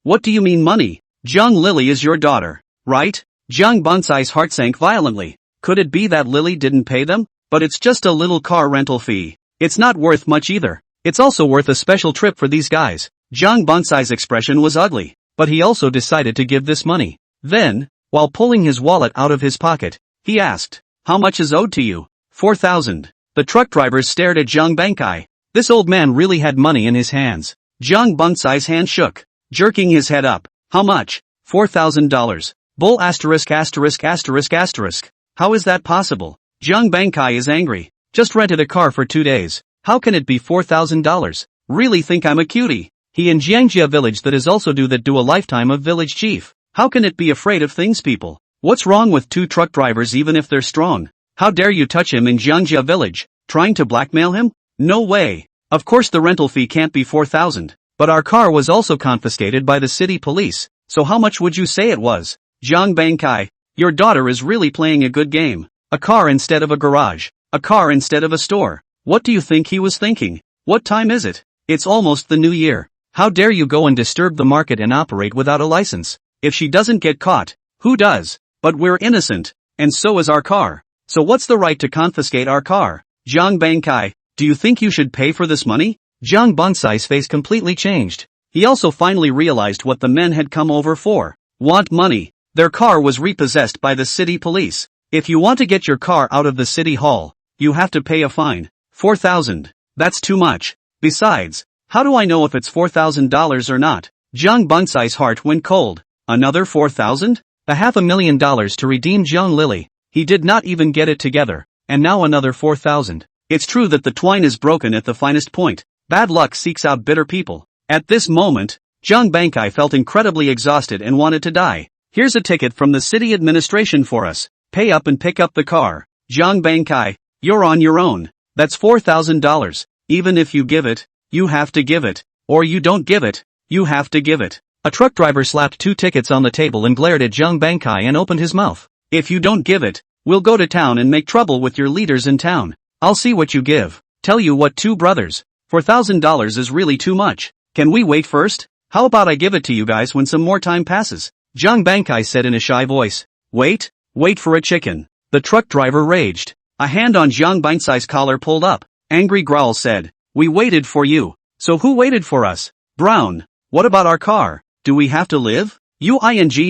What do you mean money? Jiang Lily is your daughter, right? Jiang Bangsai's heart sank violently. Could it be that Lily didn't pay them? But it's just a little car rental fee. It's not worth much either. It's also worth a special trip for these guys. Jiang Bangsai's expression was ugly, but he also decided to give this money. Then, while pulling his wallet out of his pocket, he asked, how much is owed to you? 4,000. The truck drivers stared at Jiang Bangkai. This old man really had money in his hands. Jiang Bangsai's hand shook, jerking his head up. How much? $4,000. Bull asterisk asterisk asterisk asterisk. How is that possible? Jiang Bangkai is angry. Just rented a car for 2 days. How can it be $4,000? Really think I'm a cutie? He in Jiangjia village that is also do a lifetime of village chief. How can it be afraid of things people? What's wrong with two truck drivers even if they're strong? How dare you touch him in Jiangjia village? Trying to blackmail him? No way. Of course the rental fee can't be 4,000. But our car was also confiscated by the city police, so how much would you say it was? Zhang Bangkai, your daughter is really playing a good game. A car instead of a garage. A car instead of a store. What do you think he was thinking? What time is it? It's almost the new year. How dare you go and disturb the market and operate without a license? If she doesn't get caught, who does? But we're innocent, and so is our car. So what's the right to confiscate our car? Zhang Bangkai, do you think you should pay for this money? Zhang Bangsai's face completely changed. He also finally realized what the men had come over for. Want money. Their car was repossessed by the city police. If you want to get your car out of the city hall, you have to pay a fine. 4,000. That's too much. Besides, how do I know if it's $4,000 or not? Zhang Bangsai's heart went cold. Another 4,000? The $500,000 to redeem Zhang Lily. He did not even get it together. And now another 4,000. It's true that the twine is broken at the finest point. Bad luck seeks out bitter people. At this moment, Zhang Bangkai felt incredibly exhausted and wanted to die. Here's a ticket from the city administration for us. Pay up and pick up the car. Zhang Bangkai, you're on your own. That's $4,000. Even if you give it, you have to give it. Or you don't give it, you have to give it. A truck driver slapped 2 tickets on the table and glared at Zhang Bangkai and opened his mouth. If you don't give it, we'll go to town and make trouble with your leaders in town. I'll see what you give. Tell you what, 2 brothers. $4,000 is really too much. Can we wait first? How about I give it to you guys when some more time passes? Zhang Bangkai said in a shy voice. Wait for a chicken. The truck driver raged. A hand on Zhang Bangsai's collar pulled up. Angry growl said. We waited for you. So who waited for us? Brown. What about our car? Do we have to live? You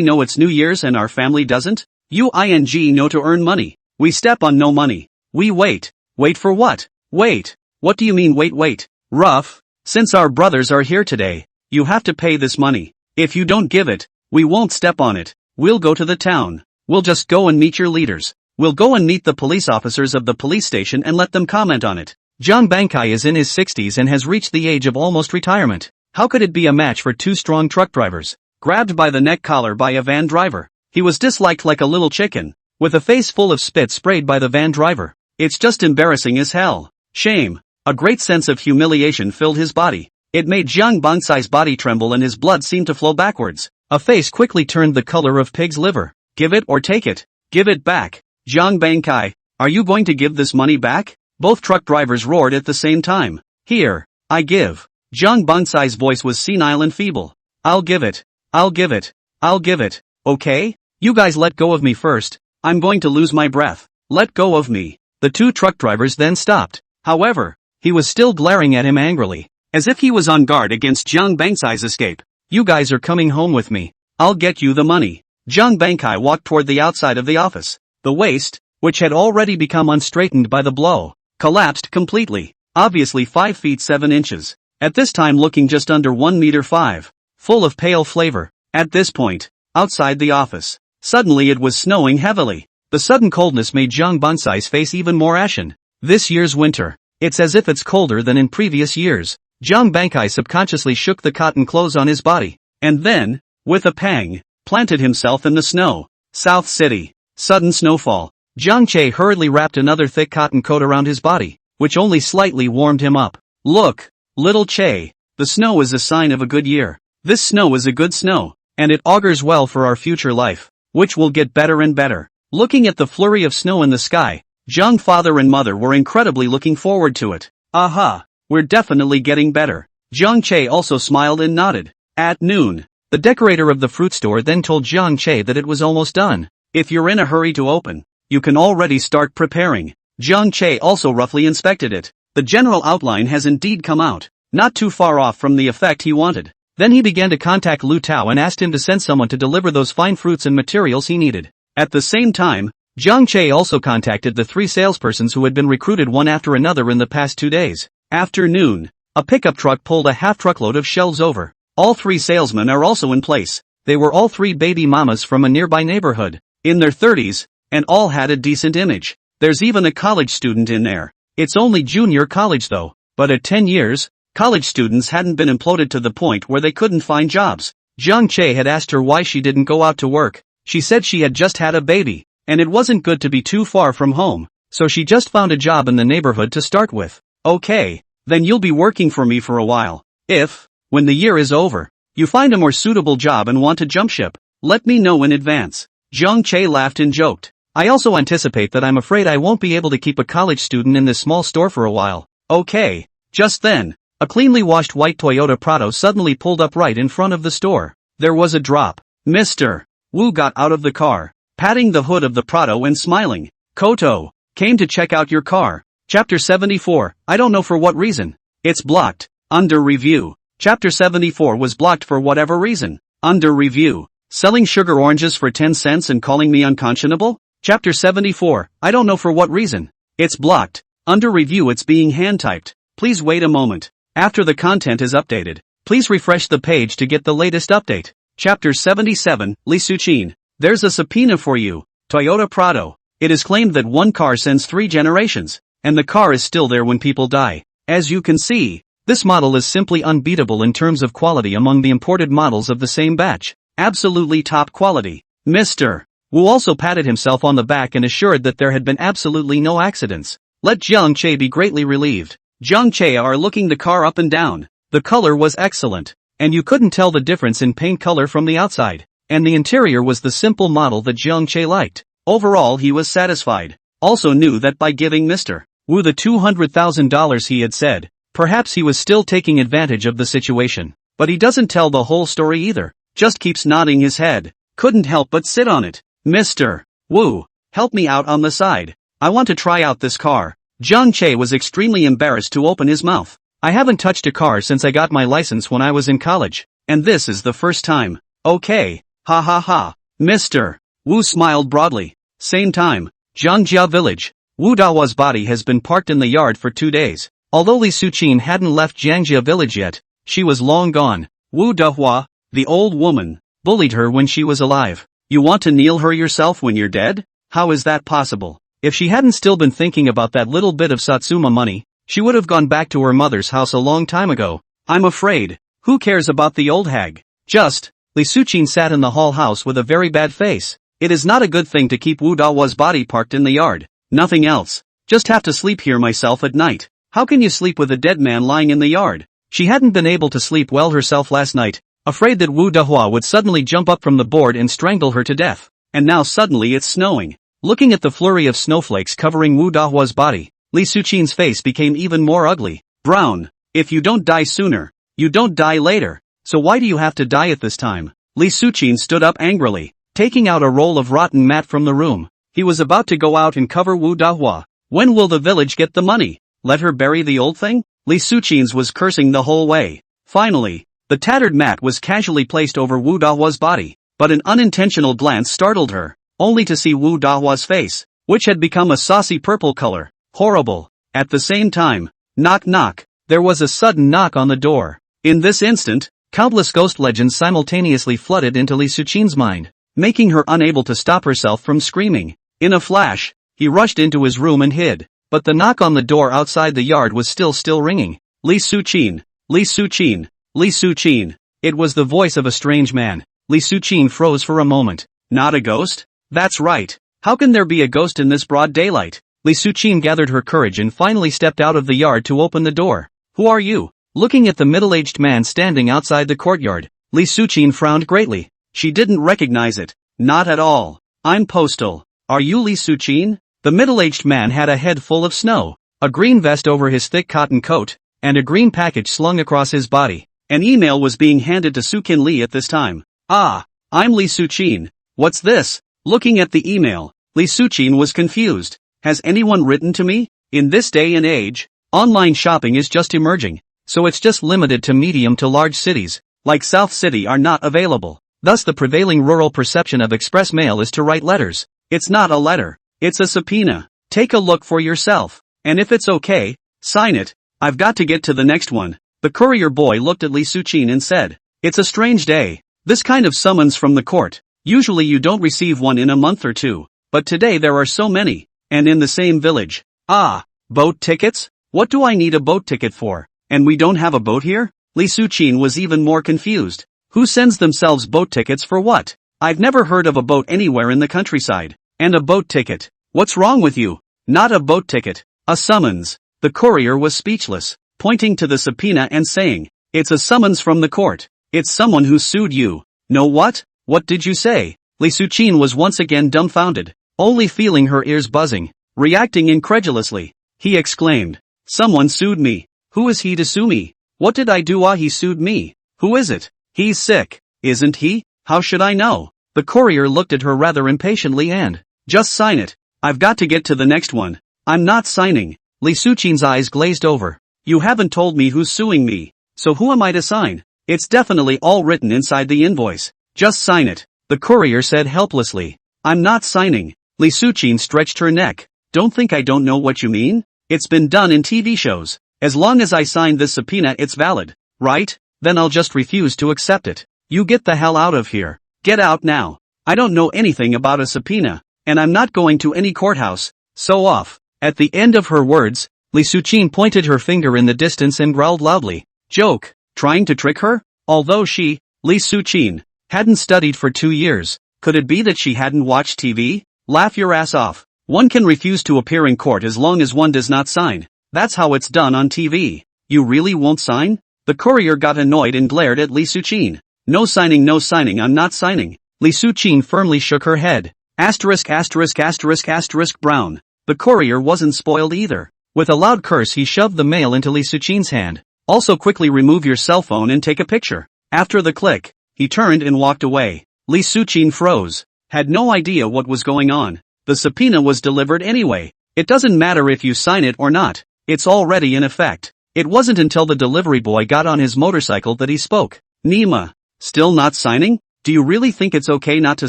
know it's New Year's and our family doesn't? You know to earn money. We step on no money. We wait. Wait for what? Wait. What do you mean wait? Rough. Since our brothers are here today, you have to pay this money. If you don't give it, we won't step on it. We'll go to the town. We'll just go and meet your leaders. We'll go and meet the police officers of the police station and let them comment on it. Zhang Bangkai is in his 60s and has reached the age of almost retirement. How could it be a match for 2 strong truck drivers? Grabbed by the neck collar by a van driver. He was disliked like a little chicken, with a face full of spit sprayed by the van driver. It's just embarrassing as hell. Shame. A great sense of humiliation filled his body. It made Zhang Bangsai's body tremble and his blood seemed to flow backwards. A face quickly turned the color of pig's liver. Give it or take it. Give it back. Zhang Bangkai, are you going to give this money back? Both truck drivers roared at the same time. Here, I give. Zhang Bangsai's voice was senile and feeble. I'll give it. I'll give it. I'll give it. Okay? You guys let go of me first. I'm going to lose my breath. Let go of me. The 2 truck drivers then stopped. However, he was still glaring at him angrily, as if he was on guard against Zhang Bangsai's escape. You guys are coming home with me. I'll get you the money. Zhang Bangkai walked toward the outside of the office. The waist, which had already become unstraightened by the blow, collapsed completely, obviously 5 feet 7 inches. At this time looking just under 1 meter 5, full of pale flavor. At this point, outside the office, suddenly it was snowing heavily. The sudden coldness made Zhang Bangsai's face even more ashen. This year's winter. It's as if it's colder than in previous years. Zhang Bangkai subconsciously shook the cotton clothes on his body, and then, with a pang, planted himself in the snow. South City. Sudden snowfall. Zhang Che hurriedly wrapped another thick cotton coat around his body, which only slightly warmed him up. Look, little Che, the snow is a sign of a good year. This snow is a good snow, and it augurs well for our future life, which will get better and better. Looking at the flurry of snow in the sky, Zhang father and mother were incredibly looking forward to it. Aha, we're definitely getting better. Zhang Che also smiled and nodded. At noon, the decorator of the fruit store then told Zhang Che that it was almost done. If you're in a hurry to open, you can already start preparing. Zhang Che also roughly inspected it. The general outline has indeed come out, not too far off from the effect he wanted. Then he began to contact Lu Tao and asked him to send someone to deliver those fine fruits and materials he needed. At the same time, Zhang Che also contacted the 3 salespersons who had been recruited one after another in the past 2 days. After noon, a pickup truck pulled a half-truckload of shelves over. All 3 salesmen are also in place. They were all 3 baby mamas from a nearby neighborhood, in their 30s, and all had a decent image. There's even a college student in there. It's only junior college though, but at 10 years, college students hadn't been imploded to the point where they couldn't find jobs. Zhang Che had asked her why she didn't go out to work. She said she had just had a baby, and it wasn't good to be too far from home, so she just found a job in the neighborhood to start with. Okay, then you'll be working for me for a while. If, when the year is over, you find a more suitable job and want to jump ship, let me know in advance. Jiang Che laughed and joked. I also anticipate that I'm afraid I won't be able to keep a college student in this small store for a while. Okay. Just then, a cleanly washed white Toyota Prado suddenly pulled up right in front of the store. There was a drop. Mr. Wu got out of the car, patting the hood of the Prado and smiling. Koto, came to check out your car. Chapter 74, I don't know for what reason. It's blocked. Under review. Chapter 74 was blocked for whatever reason. Under review. Selling sugar oranges for 10 cents and calling me unconscionable? Chapter 74, I don't know for what reason. It's blocked. Under review, it's being hand-typed. Please wait a moment. After the content is updated, please refresh the page to get the latest update. Chapter 77, Li Suqin. There's a subpoena for you. Toyota Prado. It is claimed that one car sends 3 generations, and the car is still there when people die. As you can see, this model is simply unbeatable in terms of quality among the imported models of the same batch. Absolutely top quality. Mr. Wu also patted himself on the back and assured that there had been absolutely no accidents. Let Jiang Che be greatly relieved. Jiang Che are looking the car up and down. The color was excellent, and you couldn't tell the difference in paint color from the outside. And the interior was the simple model that Jiang Che liked. Overall, he was satisfied. Also knew that by giving Mr. Wu the $200,000 he had said, perhaps he was still taking advantage of the situation. But he doesn't tell the whole story either. Just keeps nodding his head. Couldn't help but sit on it. Mr. Wu, help me out on the side. I want to try out this car. Jiang Che was extremely embarrassed to open his mouth. I haven't touched a car since I got my license when I was in college, and this is the first time. Okay, ha ha ha. Mr. Wu smiled broadly. Same time, Zhangjia village. Wu Dahua's body has been parked in the yard for 2 days. Although Li Suqin hadn't left Zhangjia village yet, she was long gone. Wu Dahua, the old woman, bullied her when she was alive. You want to kneel her yourself when you're dead? How is that possible? If she hadn't still been thinking about that little bit of Satsuma money, she would have gone back to her mother's house a long time ago. I'm afraid. Who cares about the old hag? Just, Li Suqin sat in the hall house with a very bad face. It is not a good thing to keep Wu Dahua's body parked in the yard. Nothing else. Just have to sleep here myself at night. How can you sleep with a dead man lying in the yard? She hadn't been able to sleep well herself last night, afraid that Wu Dahua would suddenly jump up from the board and strangle her to death. And now suddenly it's snowing. Looking at the flurry of snowflakes covering Wu Dahua's body, Li Suqin's face became even more ugly. Brown. If you don't die sooner, you don't die later. So why do you have to die at this time? Li Suqin stood up angrily, taking out a roll of rotten mat from the room. He was about to go out and cover Wu Dahua. When will the village get the money? Let her bury the old thing? Li Suqin's was cursing the whole way. Finally, the tattered mat was casually placed over Wu Dahua's body, but an unintentional glance startled her, only to see Wu Dahua's face, which had become a saucy purple color. Horrible. At the same time, knock knock, there was a sudden knock on the door. In this instant, countless ghost legends simultaneously flooded into Li Suqin's mind, making her unable to stop herself from screaming. In a flash, he rushed into his room and hid, but the knock on the door outside the yard was still ringing. Li Suqin, Li Suqin, Li Suqin. It was the voice of a strange man. Li Suqin froze for a moment. Not a ghost? That's right. How can there be a ghost in this broad daylight? Li Suqin gathered her courage and finally stepped out of the yard to open the door. Who are you? Looking at the middle-aged man standing outside the courtyard, Li Suqin frowned greatly. She didn't recognize it. Not at all. I'm Postal. Are you Li Suqin? The middle-aged man had a head full of snow, a green vest over his thick cotton coat, and a green package slung across his body. An email was being handed to Suqin Li at this time. Ah, I'm Li Suqin. What's this? Looking at the email, Li Suqin was confused. Has anyone written to me? In this day and age, online shopping is just emerging, so it's just limited to medium to large cities, like South City are not available. Thus the prevailing rural perception of express mail is to write letters. It's not a letter. It's a subpoena. Take a look for yourself. And if it's okay, sign it. I've got to get to the next one. The courier boy looked at Li Suqin and said, it's a strange day. This kind of summons from the court. Usually you don't receive one in a month or two, but today there are so many, and in the same village. Ah, boat tickets? What do I need a boat ticket for? And we don't have a boat here? Li Suqin was even more confused. Who sends themselves boat tickets for what? I've never heard of a boat anywhere in the countryside. And a boat ticket. What's wrong with you? Not a boat ticket. A summons. The courier was speechless, pointing to the subpoena and saying, "It's a summons from the court. It's someone who sued you." "No what? What did you say?" Li Suqin was once again dumbfounded, only feeling her ears buzzing, reacting incredulously. He exclaimed, "Someone sued me. Who is he to sue me? What did I do? He sued me. Who is it? He's sick, isn't he? How should I know?" The courier looked at her rather impatiently and, "Just sign it. I've got to get to the next one." "I'm not signing." Li Suqin's eyes glazed over. "You haven't told me who's suing me, so who am I to sign? It's definitely all written inside the invoice. Just sign it," the courier said helplessly. "I'm not signing." Li Suqin stretched her neck. "Don't think I don't know what you mean? It's been done in TV shows. As long as I sign this subpoena it's valid, right? Then I'll just refuse to accept it. You get the hell out of here. Get out now. I don't know anything about a subpoena, and I'm not going to any courthouse, so off." At the end of her words, Li Suqin pointed her finger in the distance and growled loudly. Joke? Trying to trick her? Although she, Li Suqin, hadn't studied for 2 years, could it be that she hadn't watched TV? Laugh your ass off. One can refuse to appear in court as long as one does not sign. That's how it's done on TV. You really won't sign? The courier got annoyed and glared at Li Suqin. No signing, no signing, I'm not signing. Li Suqin firmly shook her head. Asterisk asterisk asterisk asterisk brown. The courier wasn't spoiled either. With a loud curse he shoved the mail into Li Suqin's hand. Also quickly remove your cell phone and take a picture. After the click, he turned and walked away. Li Suqin froze. Had no idea what was going on. The subpoena was delivered anyway. It doesn't matter if you sign it or not. It's already in effect. It wasn't until the delivery boy got on his motorcycle that he spoke. Nima. Still not signing? Do you really think it's okay not to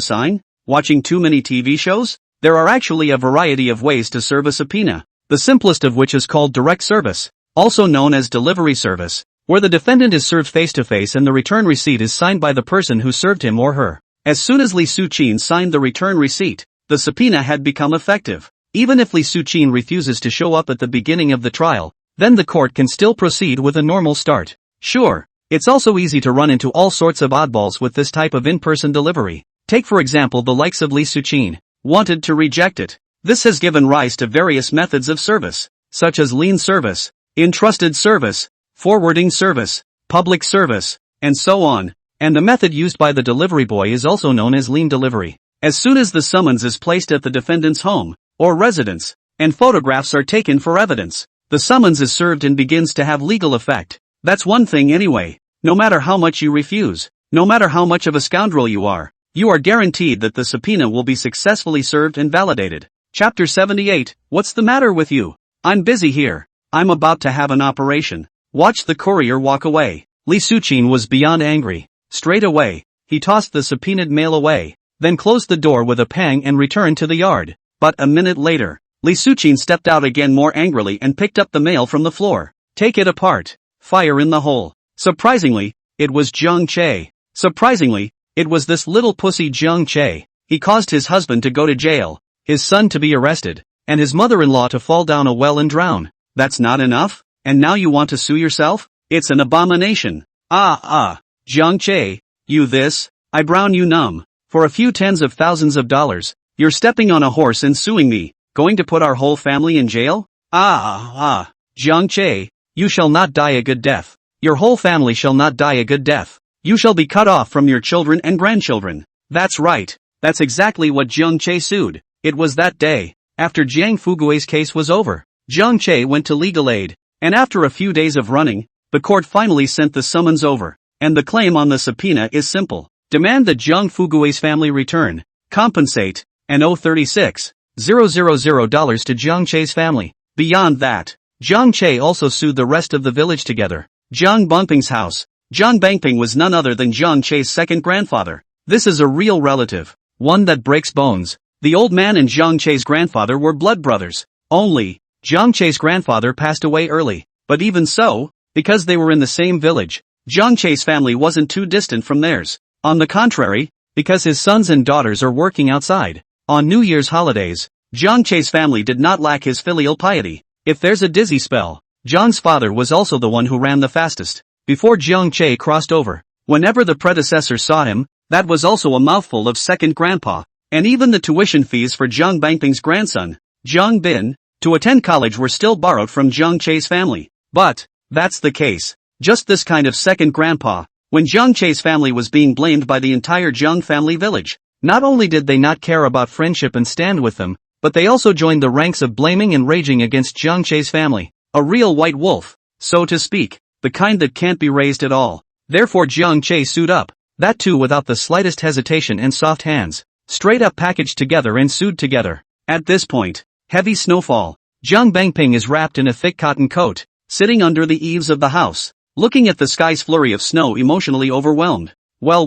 sign? Watching too many TV shows? There are actually a variety of ways to serve a subpoena, the simplest of which is called direct service, also known as delivery service, where the defendant is served face-to-face and the return receipt is signed by the person who served him or her. As soon as Li Suqin signed the return receipt, the subpoena had become effective. Even if Li Suqin refuses to show up at the beginning of the trial, then the court can still proceed with a normal start. Sure, it's also easy to run into all sorts of oddballs with this type of in-person delivery. Take for example the likes of Li Suqin. Wanted to reject it. This has given rise to various methods of service, such as lien service, entrusted service, forwarding service, public service, and so on. And the method used by the delivery boy is also known as lien delivery. As soon as the summons is placed at the defendant's home, or residence, and photographs are taken for evidence, the summons is served and begins to have legal effect. That's one thing anyway. No matter how much you refuse, no matter how much of a scoundrel you are guaranteed that the subpoena will be successfully served and validated. Chapter 78, What's the matter with you? I'm busy here. I'm about to have an operation. Watch the courier walk away. Li Suqin was beyond angry. Straight away, he tossed the subpoenaed mail away, then closed the door with a pang and returned to the yard. But a minute later, Li Suqin stepped out again more angrily and picked up the mail from the floor. Take it apart. Fire in the hole. Surprisingly, it was Zhang Che. Surprisingly, it was this little pussy Zhang Che. He caused his husband to go to jail, his son to be arrested, and his mother-in-law to fall down a well and drown. That's not enough? And now you want to sue yourself? It's an abomination. Zhang Che, you this, I brown you numb. For a few tens of thousands of dollars, you're stepping on a horse and suing me, going to put our whole family in jail? Zhang Che, you shall not die a good death. Your whole family shall not die a good death. You shall be cut off from your children and grandchildren. That's right. That's exactly what Zhang Che sued. It was that day, after Jiang Fugui's case was over. Zhang Che went to legal aid, and after a few days of running, the court finally sent the summons over, and the claim on the subpoena is simple. Demand that Jiang Fugui's family return, compensate, and owe $36,000 to Zhang Che's family. Beyond that, Zhang Che also sued the rest of the village together. Zhang Bangping's house. Zhang Bangping was none other than Zhang Che's second grandfather. This is a real relative, one that breaks bones. The old man and Zhang Che's grandfather were blood brothers. Only, Zhang Che's grandfather passed away early, but even so, because they were in the same village, Zhang Che's family wasn't too distant from theirs. On the contrary, because his sons and daughters are working outside, on New Year's holidays, Zhang Che's family did not lack his filial piety. If there's a dizzy spell, Zhang's father was also the one who ran the fastest. Before Zhang Che crossed over, whenever the predecessor saw him, That was also a mouthful of second grandpa. And even the tuition fees for Jiang Bangping's grandson, Jiang Bin, to attend college were still borrowed from Jiang Che's family. But, that's the case. Just this kind of second grandpa. When Jiang Che's family was being blamed by the entire Jiang family village, not only did they not care about friendship and stand with them, but they also joined the ranks of blaming and raging against Jiang Che's family. A real white wolf, so to speak, the kind that can't be raised at all. Therefore Jiang Che sued up, that too without the slightest hesitation and soft hands. Straight up packaged together and sued together. At this point, heavy snowfall. Jiang Bangping is wrapped in a thick cotton coat, sitting under the eaves of the house, looking at the sky's flurry of snow, emotionally overwhelmed. Well,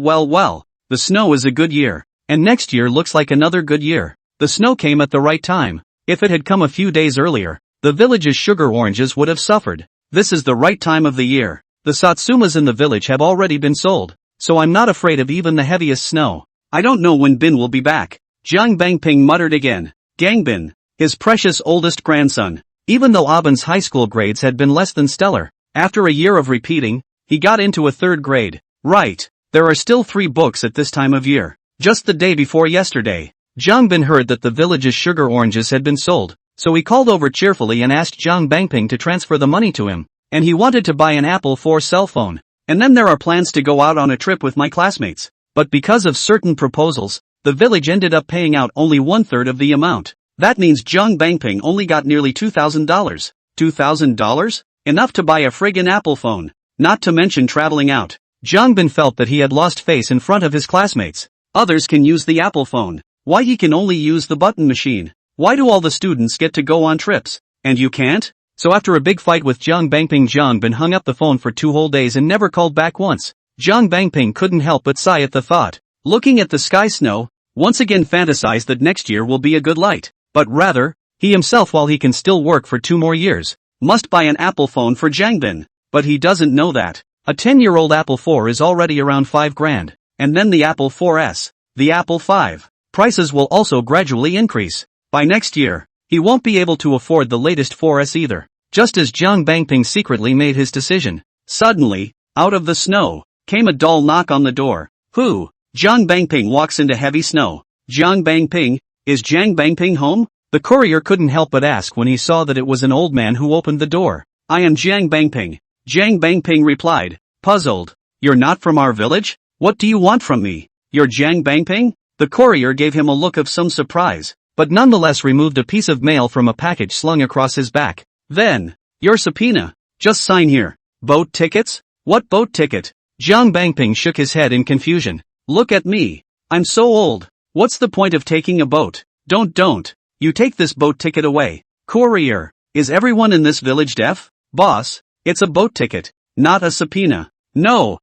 the snow is a good year, and next year looks like another good year. The snow came at the right time. If it had come a few days earlier, the village's sugar oranges would have suffered. This is the right time of the year. The Satsumas in the village have already been sold, so I'm not afraid of even the heaviest snow. I don't know when Bin will be back. Jiang Bangping muttered again. Gangbin, his precious oldest grandson. Even though Abin's high school grades had been less than stellar, after a year of repeating, he got into a third grade. Right, there are still 3 books at this time of year. Just the day before yesterday, Jiang Bin heard that the village's sugar oranges had been sold, so he called over cheerfully and asked Jiang Bangping to transfer the money to him, and he wanted to buy an Apple IV cell phone. And then there are plans to go out on a trip with my classmates. But because of certain proposals, the village ended up paying out only 1/3 of the amount. That means Jiang Bangping only got nearly $2,000. $2,000? Enough to buy a friggin' Apple phone. Not to mention traveling out. Jiang Bin felt that he had lost face in front of his classmates. Others can use the Apple phone. Why he can only use the button machine? Why do all the students get to go on trips, and you can't? So after a big fight with Jiang Bangping, Jiang Bin hung up the phone for 2 whole days and never called back once. Jiang Bangping couldn't help but sigh at the thought. Looking at the sky snow, once again fantasized that next year will be a good light. But rather, he himself, while he can still work for 2 more years, must buy an Apple phone for Jiang Bin. But he doesn't know that. A 10-year-old Apple IV is already around 5 grand. And then the Apple IVs, the Apple V. Prices will also gradually increase. By next year, he won't be able to afford the latest 4S either. Just as Jiang Bangping secretly made his decision, suddenly, out of the snow, came a dull knock on the door. Who? Jiang Bangping walks into heavy snow. Jiang Bangping, is Jiang Bangping home? The courier couldn't help but ask when he saw that it was an old man who opened the door. I am Jiang Bangping. Jiang Bangping replied, puzzled. You're not from our village? What do you want from me? You're Jiang Bangping? The courier gave him a look of some surprise, but nonetheless removed a piece of mail from a package slung across his back. Then, your subpoena. Just sign here. Boat tickets? What boat ticket? Jiang Bangping shook his head in confusion. Look at me. I'm so old. What's the point of taking a boat? Don't. You take this boat ticket away. Courier, is everyone in this village deaf? Boss, it's a boat ticket, not a subpoena. No,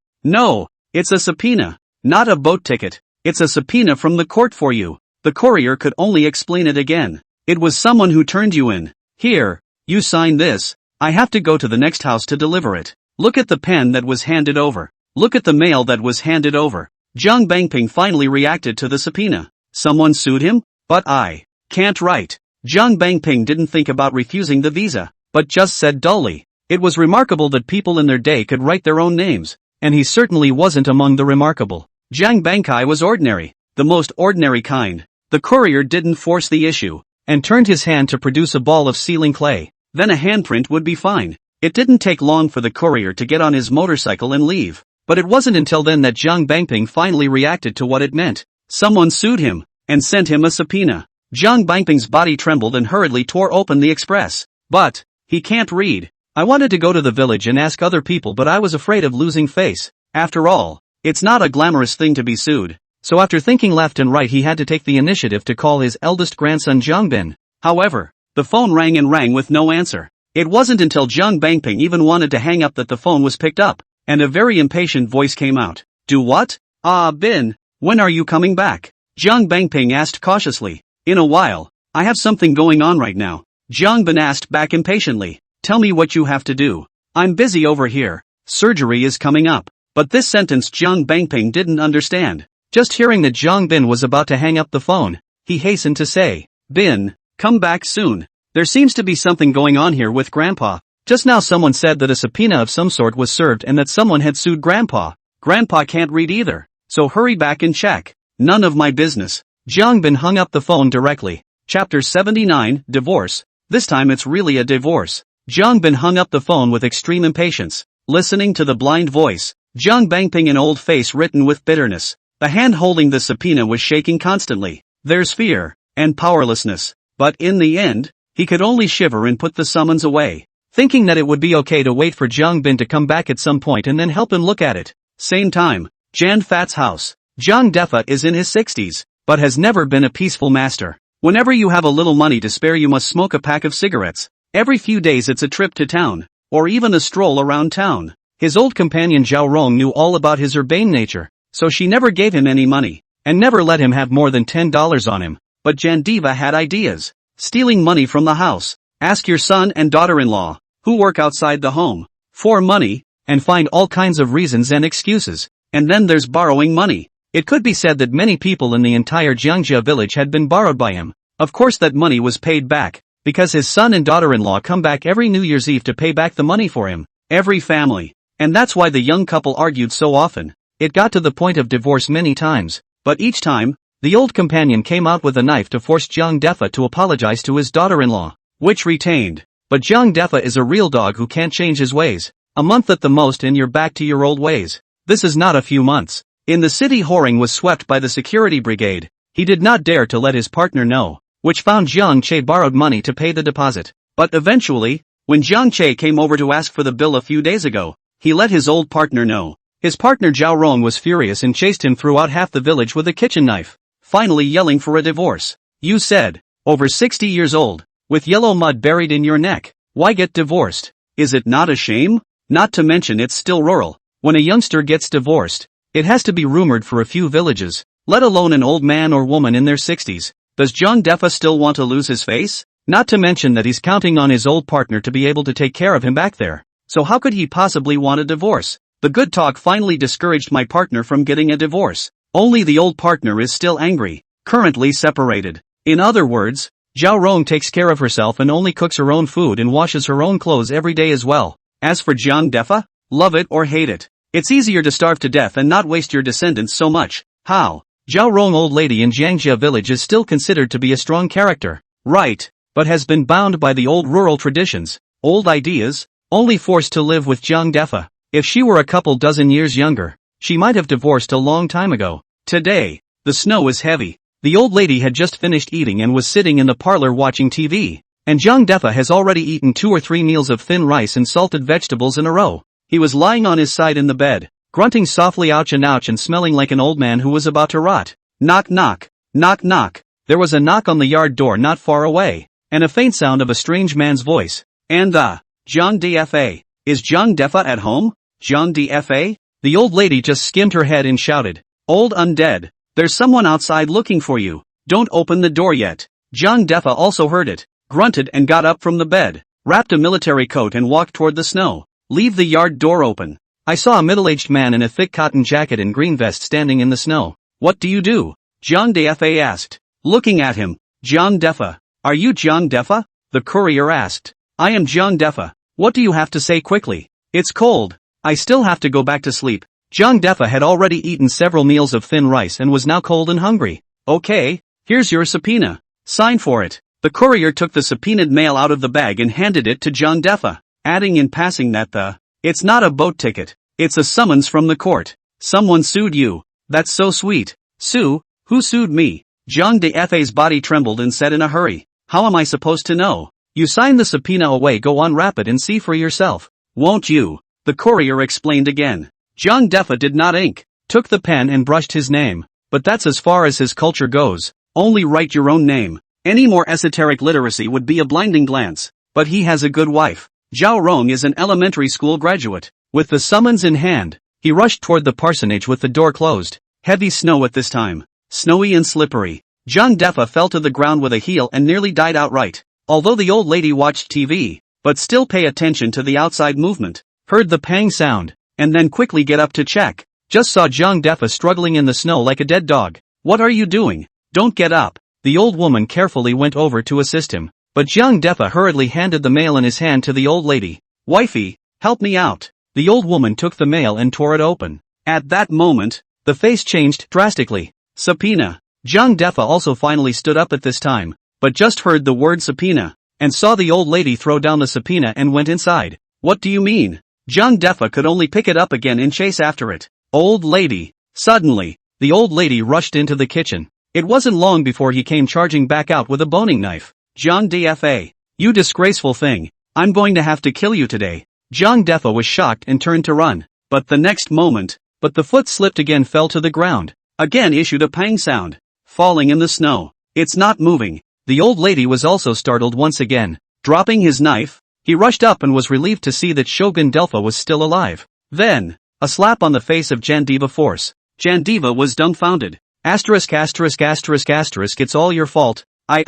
it's a subpoena, not a boat ticket. It's a subpoena from the court for you. The courier could only explain it again. It was someone who turned you in. Here, you sign this. I have to go to the next house to deliver it. Look at the pen that was handed over. Look at the mail that was handed over. Jiang Bangping finally reacted to the subpoena. Someone sued him? But I can't write. Jiang Bangping didn't think about refusing the visa, but just said dully. It was remarkable that people in their day could write their own names, and he certainly wasn't among the remarkable. Jiang Bangkai was ordinary, the most ordinary kind. The courier didn't force the issue, and turned his hand to produce a ball of sealing clay. Then a handprint would be fine. It didn't take long for the courier to get on his motorcycle and leave. But it wasn't until then that Jiang Bangping finally reacted to what it meant. Someone sued him, and sent him a subpoena. Jiang Bangping's body trembled and hurriedly tore open the express. But, he can't read. I wanted to go to the village and ask other people, but I was afraid of losing face. After all, it's not a glamorous thing to be sued. So after thinking left and right, he had to take the initiative to call his eldest grandson Jiang Bin. However, the phone rang and rang with no answer. It wasn't until Jiang Bangping even wanted to hang up that the phone was picked up, and a very impatient voice came out. Do what? Bin, when are you coming back? Jiang Bangping asked cautiously. In a while. I have something going on right now. Jiang Bin asked back impatiently. Tell me what you have to do. I'm busy over here. Surgery is coming up. But this sentence Jiang Bangping didn't understand. Just hearing that Jiang Bin was about to hang up the phone, he hastened to say, Bin, come back soon. There seems to be something going on here with Grandpa. Just now someone said that a subpoena of some sort was served and that someone had sued Grandpa. Grandpa can't read either. so hurry back and check. None of my business. Jiang Bin hung up the phone directly. Chapter 79, Divorce. This time it's really a divorce. Jiang Bin hung up the phone with extreme impatience, listening to the blind voice. Jiang Bangping, an old face written with bitterness. The hand holding the subpoena was shaking constantly. There's fear and powerlessness. But in the end, he could only shiver and put the summons away, thinking that it would be okay to wait for Jiang Bin to come back at some point and then help him look at it. Same time, Jan Fat's house. Jiang Defa is in his 60s, but has never been a peaceful master. Whenever you have a little money to spare, you must smoke a pack of cigarettes. Every few days it's a trip to town, or even a stroll around town. His old companion Zhao Rong knew all about his urbane nature, so she never gave him any money, and never let him have more than $10 on him. But Jan Diva had ideas. Stealing money from the house. Ask your son and daughter-in-law, who work outside the home, for money, and find all kinds of reasons and excuses. And then there's borrowing money. It could be said that many people in the entire Jiangjia village had been borrowed by him. Of course that money was paid back, because his son and daughter-in-law come back every New Year's Eve to pay back the money for him. Every family. And that's why the young couple argued so often. It got to the point of divorce many times, but each time, the old companion came out with a knife to force Jiang Defa to apologize to his daughter-in-law, which retained. But Jiang Defa is a real dog who can't change his ways. A month at the most and you're back to your old ways. This is not a few months. In the city, Horing was swept by the security brigade. He did not dare to let his partner know, which found Jiang Che borrowed money to pay the deposit. But eventually, when Jiang Che came over to ask for the bill a few days ago, he let his old partner know. His partner Zhao Rong was furious and chased him throughout half the village with a kitchen knife, finally yelling for a divorce. You said, over 60 years old, with yellow mud buried in your neck, why get divorced? Is it not a shame? Not to mention it's still rural. When a youngster gets divorced, it has to be rumored for a few villages, let alone an old man or woman in their 60s. Does Jiang Defa still want to lose his face? Not to mention that he's counting on his old partner to be able to take care of him back there. So how could he possibly want a divorce? The good talk finally discouraged my partner from getting a divorce. Only the old partner is still angry, currently separated. In other words, Zhao Rong takes care of herself and only cooks her own food and washes her own clothes every day as well. As for Jiang Defa, love it or hate it. It's easier to starve to death and not waste your descendants so much. How? Zhao Rong, old lady in Jiangjia village, is still considered to be a strong character. Right, but has been bound by the old rural traditions, old ideas, only forced to live with Jiang Defa. If she were a couple dozen years younger, she might have divorced a long time ago. Today, the snow is heavy. The old lady had just finished eating and was sitting in the parlor watching TV. And Jiang Defa has already eaten 2 or 3 meals of thin rice and salted vegetables in a row. He was lying on his side in the bed, grunting softly ouch and smelling like an old man who was about to rot. Knock knock, knock knock. There was a knock on the yard door not far away, and a faint sound of a strange man's voice. And Jiang Dfa. Is Jiang Defa at home? Jiang Dfa? The old lady just skimmed her head and shouted. Old undead, there's someone outside looking for you. Don't open the door yet. Jiang Defa also heard it, grunted and got up from the bed, wrapped a military coat and walked toward the snow. Leave the yard door open. I saw a middle-aged man in a thick cotton jacket and green vest standing in the snow. What do you do? Jiang Defa asked, looking at him. Jiang Defa. Are you Jiang Defa? The courier asked. I am Jiang Defa. What do you have to say quickly? It's cold. I still have to go back to sleep. Jiang Defa had already eaten several meals of thin rice and was now cold and hungry. Okay, here's your subpoena. Sign for it. The courier took the subpoenaed mail out of the bag and handed it to Jiang Defa, adding in passing that it's not a boat ticket, it's a summons from the court. Someone sued you. That's so sweet. Sue? Who sued me? Jiang Defa's body trembled and said in a hurry. How am I supposed to know? You sign the subpoena away, go unwrap it and see for yourself. Won't you? The courier explained again. Jiang Defa did not ink, took the pen and brushed his name. But that's as far as his culture goes. Only write your own name. Any more esoteric literacy would be a blinding glance. But he has a good wife. Zhao Rong is an elementary school graduate. With the summons in hand, he rushed toward the parsonage with the door closed. Heavy snow at this time. Snowy and slippery. Jiang Defa fell to the ground with a heel and nearly died outright. Although the old lady watched TV, but still pay attention to the outside movement. Heard the pang sound, and then quickly get up to check. Just saw Jiang Defa struggling in the snow like a dead dog. What are you doing? Don't get up. The old woman carefully went over to assist him, but Jiang Defa hurriedly handed the mail in his hand to the old lady. Wifey, help me out. The old woman took the mail and tore it open. At that moment, The face changed drastically. Subpoena. Zhang Defa also finally stood up at this time, but just heard the word subpoena, and saw the old lady throw down the subpoena and went inside. What do you mean? Zhang Defa could only pick it up again and chase after it. Old lady. Suddenly, the old lady rushed into the kitchen. It wasn't long before he came charging back out with a boning knife. Zhang Defa. You disgraceful thing. I'm going to have to kill you today. Zhang Defa was shocked and turned to run. But the next moment, the foot slipped again, fell to the ground. Again issued a pang sound. Falling in the snow. It's not moving. The old lady was also startled once again. Dropping his knife, he rushed up and was relieved to see that Shogun Delpha was still alive. Then, a slap on the face of Jandiva Force. Jandiva was dumbfounded. Asterisk. It's all your fault. I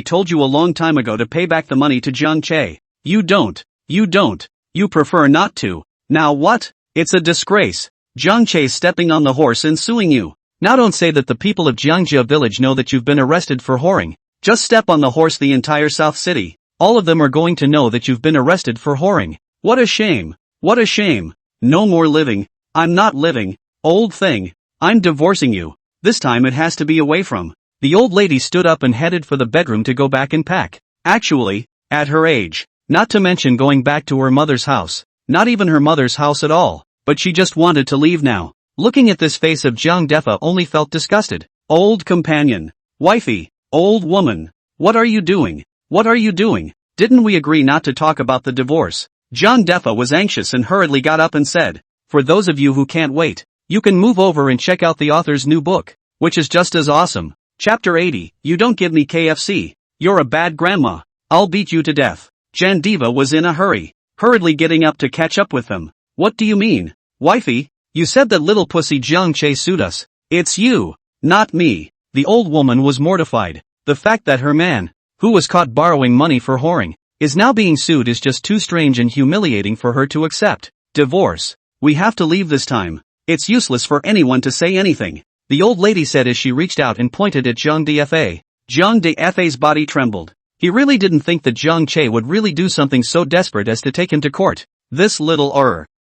told you a long time ago to pay back the money to Jiang Che. You don't. You prefer not to. Now what? It's a disgrace. Jiang Che stepping on the horse and suing you. Now don't say that the people of Jiangjia village know that you've been arrested for whoring. Just step on the horse, the entire South City. All of them are going to know that you've been arrested for whoring. What a shame. What a shame. No more living. I'm not living. Old thing. I'm divorcing you. This time it has to be away from. The old lady stood up and headed for the bedroom to go back and pack. Actually, at her age, not to mention going back to her mother's house. Not even her mother's house at all. But she just wanted to leave now. Looking at this face of Zhang Defa only felt disgusted. Old companion. Wifey. Old woman. What are you doing? What are you doing? Didn't we agree not to talk about the divorce? Zhang Defa was anxious and hurriedly got up and said, for those of you who can't wait, you can move over and check out the author's new book, which is just as awesome. Chapter 80, You Don't Give Me KFC. You're a bad grandma. I'll beat you to death. Jandiva was in a hurry, hurriedly getting up to catch up with them. What do you mean? Wifey? You said that little pussy Jiang Che sued us. It's you, not me. The old woman was mortified. The fact that her man, who was caught borrowing money for whoring, is now being sued is just too strange and humiliating for her to accept. Divorce. We have to leave this time. It's useless for anyone to say anything. The old lady said as she reached out and pointed at Zhang Defa. Zhang Defa's body trembled. He really didn't think that Jiang Che would really do something so desperate as to take him to court. This little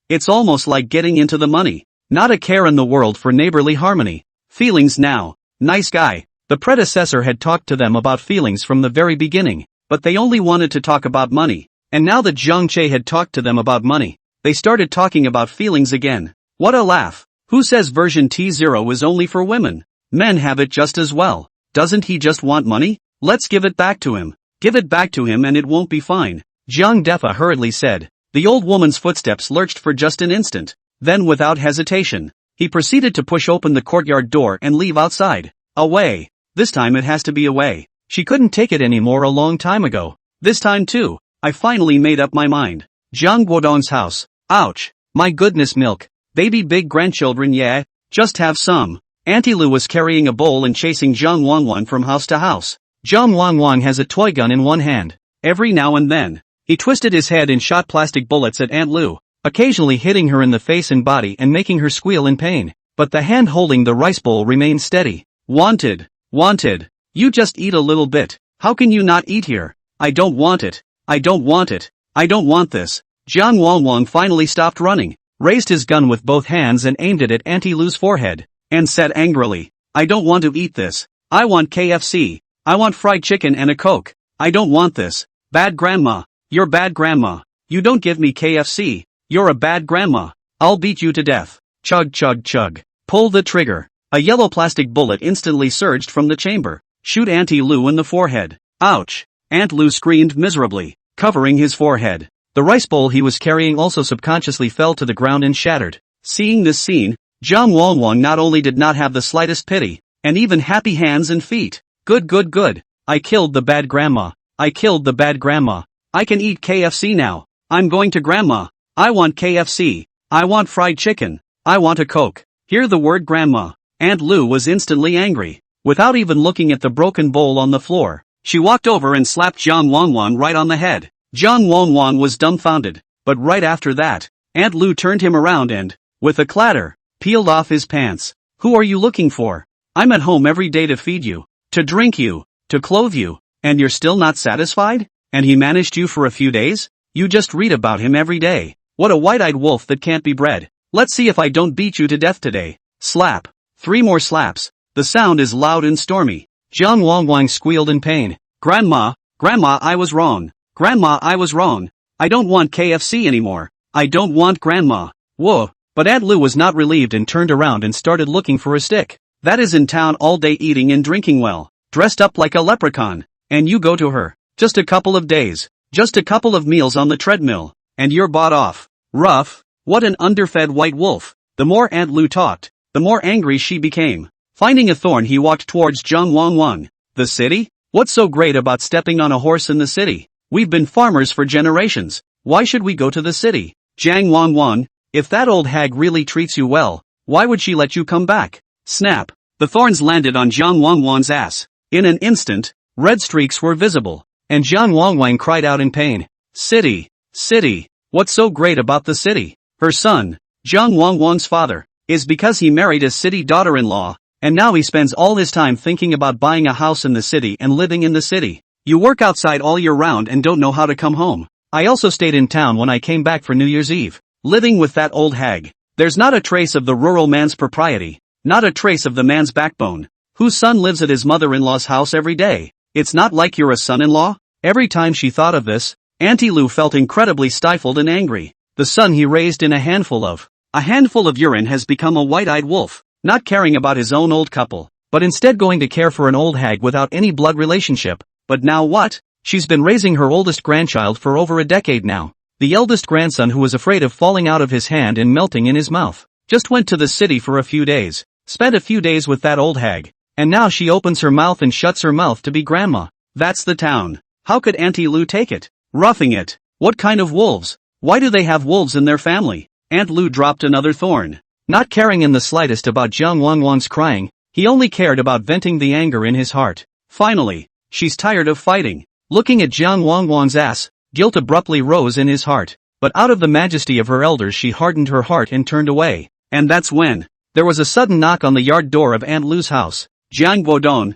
It's almost like getting into the money. Not a care in the world for neighborly harmony. Feelings now. Nice guy. The predecessor had talked to them about feelings from the very beginning, but they only wanted to talk about money. And now that Jiang Che had talked to them about money, they started talking about feelings again. What a laugh. Who says version T0 is only for women? Men have it just as well. Doesn't he just want money? Let's give it back to him. Give it back to him and it won't be fine. Zhang Defa hurriedly said. The old woman's footsteps lurched for just an instant. Then without hesitation, he proceeded to push open the courtyard door and leave outside. Away. This time it has to be away. She couldn't take it anymore a long time ago. This time too, I finally made up my mind. Zhang Guodong's house. Ouch. My goodness, milk. Baby big grandchildren, yeah? Just have some. Auntie Lu was carrying a bowl and chasing Zhang Wangwan from house to house. Zhang Wangwan has a toy gun in one hand. Every now and then, he twisted his head and shot plastic bullets at Aunt Lu, occasionally hitting her in the face and body and making her squeal in pain. But the hand holding the rice bowl remained steady. Wanted. Wanted. You just eat a little bit. How can you not eat here? I don't want it. I don't want it. I don't want this. Zhang Wangwang finally stopped running, raised his gun with both hands and aimed it at Auntie Lu's forehead, and said angrily, I don't want to eat this. I want KFC. I want fried chicken and a Coke. I don't want this. Bad grandma. You're bad grandma. You don't give me KFC. You're a bad grandma. I'll beat you to death. Chug chug chug. Pull the trigger. A yellow plastic bullet instantly surged from the chamber. Shoot Auntie Lu in the forehead. Ouch. Aunt Lu screamed miserably, covering his forehead. The rice bowl he was carrying also subconsciously fell to the ground and shattered. Seeing this scene, Zhang Wangwang not only did not have the slightest pity, and even happy hands and feet. Good good good. I killed the bad grandma. I killed the bad grandma. I can eat KFC now. I'm going to grandma. I want KFC. I want fried chicken. I want a Coke. Hear the word grandma. Aunt Lu was instantly angry. Without even looking at the broken bowl on the floor, she walked over and slapped Zhang Wangwan right on the head. Zhang Wangwan was dumbfounded, but right after that, Aunt Lu turned him around and, with a clatter, peeled off his pants. Who are you looking for? I'm at home every day to feed you, to drink you, to clothe you, and you're still not satisfied? And he managed you for a few days? You just read about him every day. What a white-eyed wolf that can't be bred. Let's see if I don't beat you to death today. Slap. 3 more slaps. The sound is loud and stormy. Jiang Wangwang squealed in pain. Grandma, Grandma, I was wrong. Grandma, I was wrong. I don't want KFC anymore. I don't want Grandma. Whoa. But Aunt Lu was not relieved and turned around and started looking for a stick. That is in town all day eating and drinking well, dressed up like a leprechaun. And you go to her. Just a couple of days. Just a couple of meals on the treadmill. And you're bought off. Rough. What an underfed white wolf. The more Aunt Lu talked, the more angry she became. Finding a thorn, he walked towards Jiang Wangwang. The city? What's so great about stepping on a horse in the city? We've been farmers for generations. Why should we go to the city? Jiang Wangwang, if that old hag really treats you well, why would she let you come back? Snap. The thorns landed on Jiang Wangwang's ass. In an instant, red streaks were visible, and Jiang Wangwang cried out in pain. City. City. What's so great about the city? Her son, Jiang Wangwang's father, is because he married a city daughter-in-law, and now he spends all his time thinking about buying a house in the city and living in the city. You work outside all year round and don't know how to come home. I also stayed in town when I came back for New Year's Eve, living with that old hag. There's not a trace of the rural man's propriety, not a trace of the man's backbone, whose son lives at his mother-in-law's house every day. It's not like you're a son-in-law? Every time she thought of this, Auntie Lu felt incredibly stifled and angry. The son he raised in a handful of urine has become a white-eyed wolf, not caring about his own old couple, but instead going to care for an old hag without any blood relationship. But now what? She's been raising her oldest grandchild for over a decade now. The eldest grandson, who was afraid of falling out of his hand and melting in his mouth, just went to the city for a few days, spent a few days with that old hag, and now she opens her mouth and shuts her mouth to be grandma. That's the town. How could Auntie Lu take it? Roughing it. What kind of wolves? Why do they have wolves in their family? Aunt Lu dropped another thorn. Not caring in the slightest about Jiang Wangwang's crying, he only cared about venting the anger in his heart. Finally, she's tired of fighting. Looking at Jiang Wangwang's ass, guilt abruptly rose in his heart, but out of the majesty of her elders she hardened her heart and turned away. And that's when there was a sudden knock on the yard door of Aunt Lu's house. Jiang Guodong,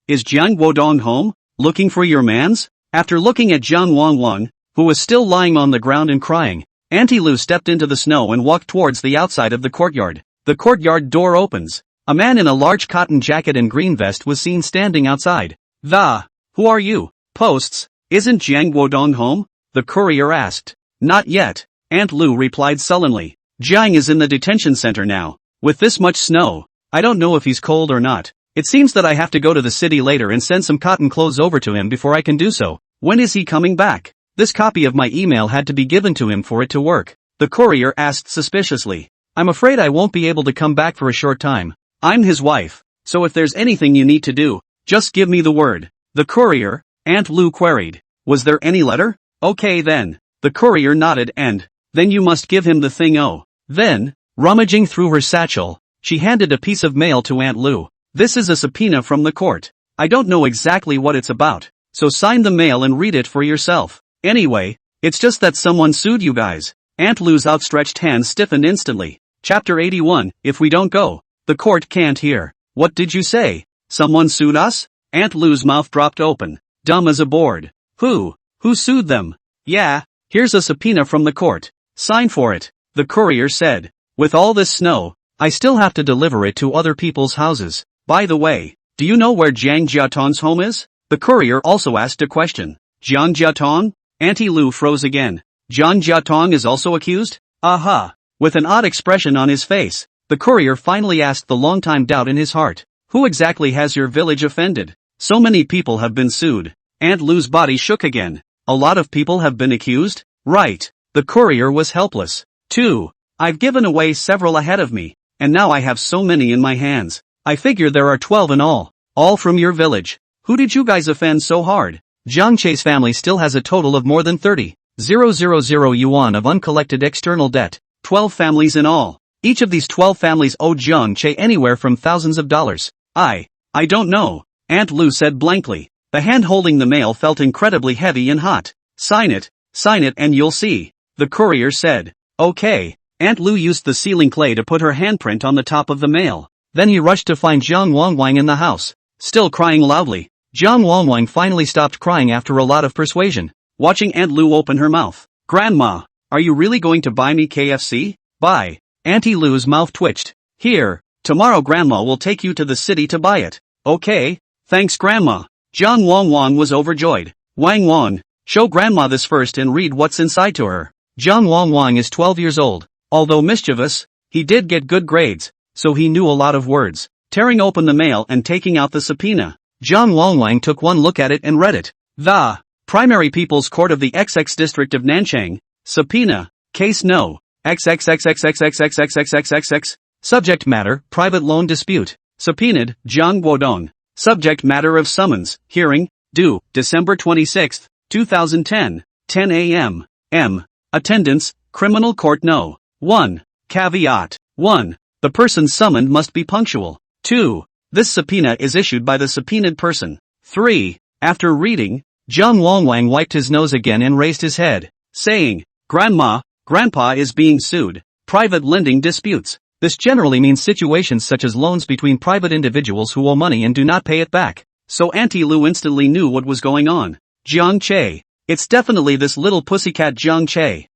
is Jiang Guodong home? Looking for your mans? After looking at Jiang Wangwang, who was still lying on the ground and crying, Auntie Lu stepped into the snow and walked towards the outside of the courtyard. The courtyard door opens. A man in a large cotton jacket and green vest was seen standing outside. Who are you? Posts, isn't Jiang Guodong home? The courier asked. Not yet, Aunt Lu replied sullenly. Jiang is in the detention center now. With this much snow, I don't know if he's cold or not. It seems that I have to go to the city later and send some cotton clothes over to him before I can do so. When is he coming back? This copy of my email had to be given to him for it to work. The courier asked suspiciously. I'm afraid I won't be able to come back for a short time. I'm his wife, so if there's anything you need to do, just give me the word. The courier, Aunt Lu queried. Was there any letter? Okay then. The courier nodded. And then you must give him the thing. Oh. Then, rummaging through her satchel, she handed a piece of mail to Aunt Lu. This is a subpoena from the court. I don't know exactly what it's about, so sign the mail and read it for yourself. Anyway, it's just that someone sued you guys. Aunt Lu's outstretched hand stiffened instantly. Chapter 81, If we don't go, the court can't hear. What did you say? Someone sued us? Aunt Lu's mouth dropped open, dumb as a board. Who sued them? Yeah, here's a subpoena from the court. Sign for it, the courier said. With all this snow, I still have to deliver it to other people's houses. By the way, do you know where Jiang Jiatong's home is? The courier also asked a question. Jiang Jiatong? Auntie Lu froze again. Jiang Jiatong is also accused? Aha! With an odd expression on his face, the courier finally asked the long-time doubt in his heart. Who exactly has your village offended? So many people have been sued. Aunt Lu's body shook again. A lot of people have been accused? Right. The courier was helpless. 2. I've given away several ahead of me, and now I have so many in my hands. I figure there are 12 in all from your village. Who did you guys offend so hard? Zhang Che's family still has a total of more than 30,000 yuan of uncollected external debt. 12 families in all. Each of these 12 families owed Zhang Che anywhere from thousands of dollars. I don't know, Aunt Lu said blankly. The hand holding the mail felt incredibly heavy and hot. Sign it and you'll see, the courier said. Okay. Aunt Lu used the sealing clay to put her handprint on the top of the mail. Then he rushed to find Jiang Wangwang in the house, still crying loudly. Jiang Wangwang finally stopped crying after a lot of persuasion, watching Aunt Lu open her mouth. Grandma, are you really going to buy me KFC? Buy. Auntie Lu's mouth twitched. Here, Tomorrow grandma will take you to the city to buy it. Okay? Thanks grandma. Jiang Wang was overjoyed. Wang, show grandma this first and read what's inside to her. Jiang Wang is 12 years old. Although mischievous, he did get good grades, so he knew a lot of words. Tearing open the mail and taking out the subpoena, Jiang Wang took one look at it and read it. The Primary People's Court of the XX District of Nanchang. Subpoena. Case No. XXXXXXXXXXXXX. Subject matter, private loan dispute. Subpoenaed, Jiang Guodong. Subject matter of summons, hearing, due, December 26, 2010, 10 a.m. M. Attendance, Criminal Court No. 1. Caveat. 1. The person summoned must be punctual. 2. This subpoena is issued by the subpoenaed person. 3. After reading, Jiang Wang wiped his nose again and raised his head, saying, Grandma, Grandpa is being sued. Private lending disputes. This generally means situations such as loans between private individuals who owe money and do not pay it back. So Auntie Lu instantly knew what was going on. Jiang Che. It's definitely this little pussycat Jiang Che.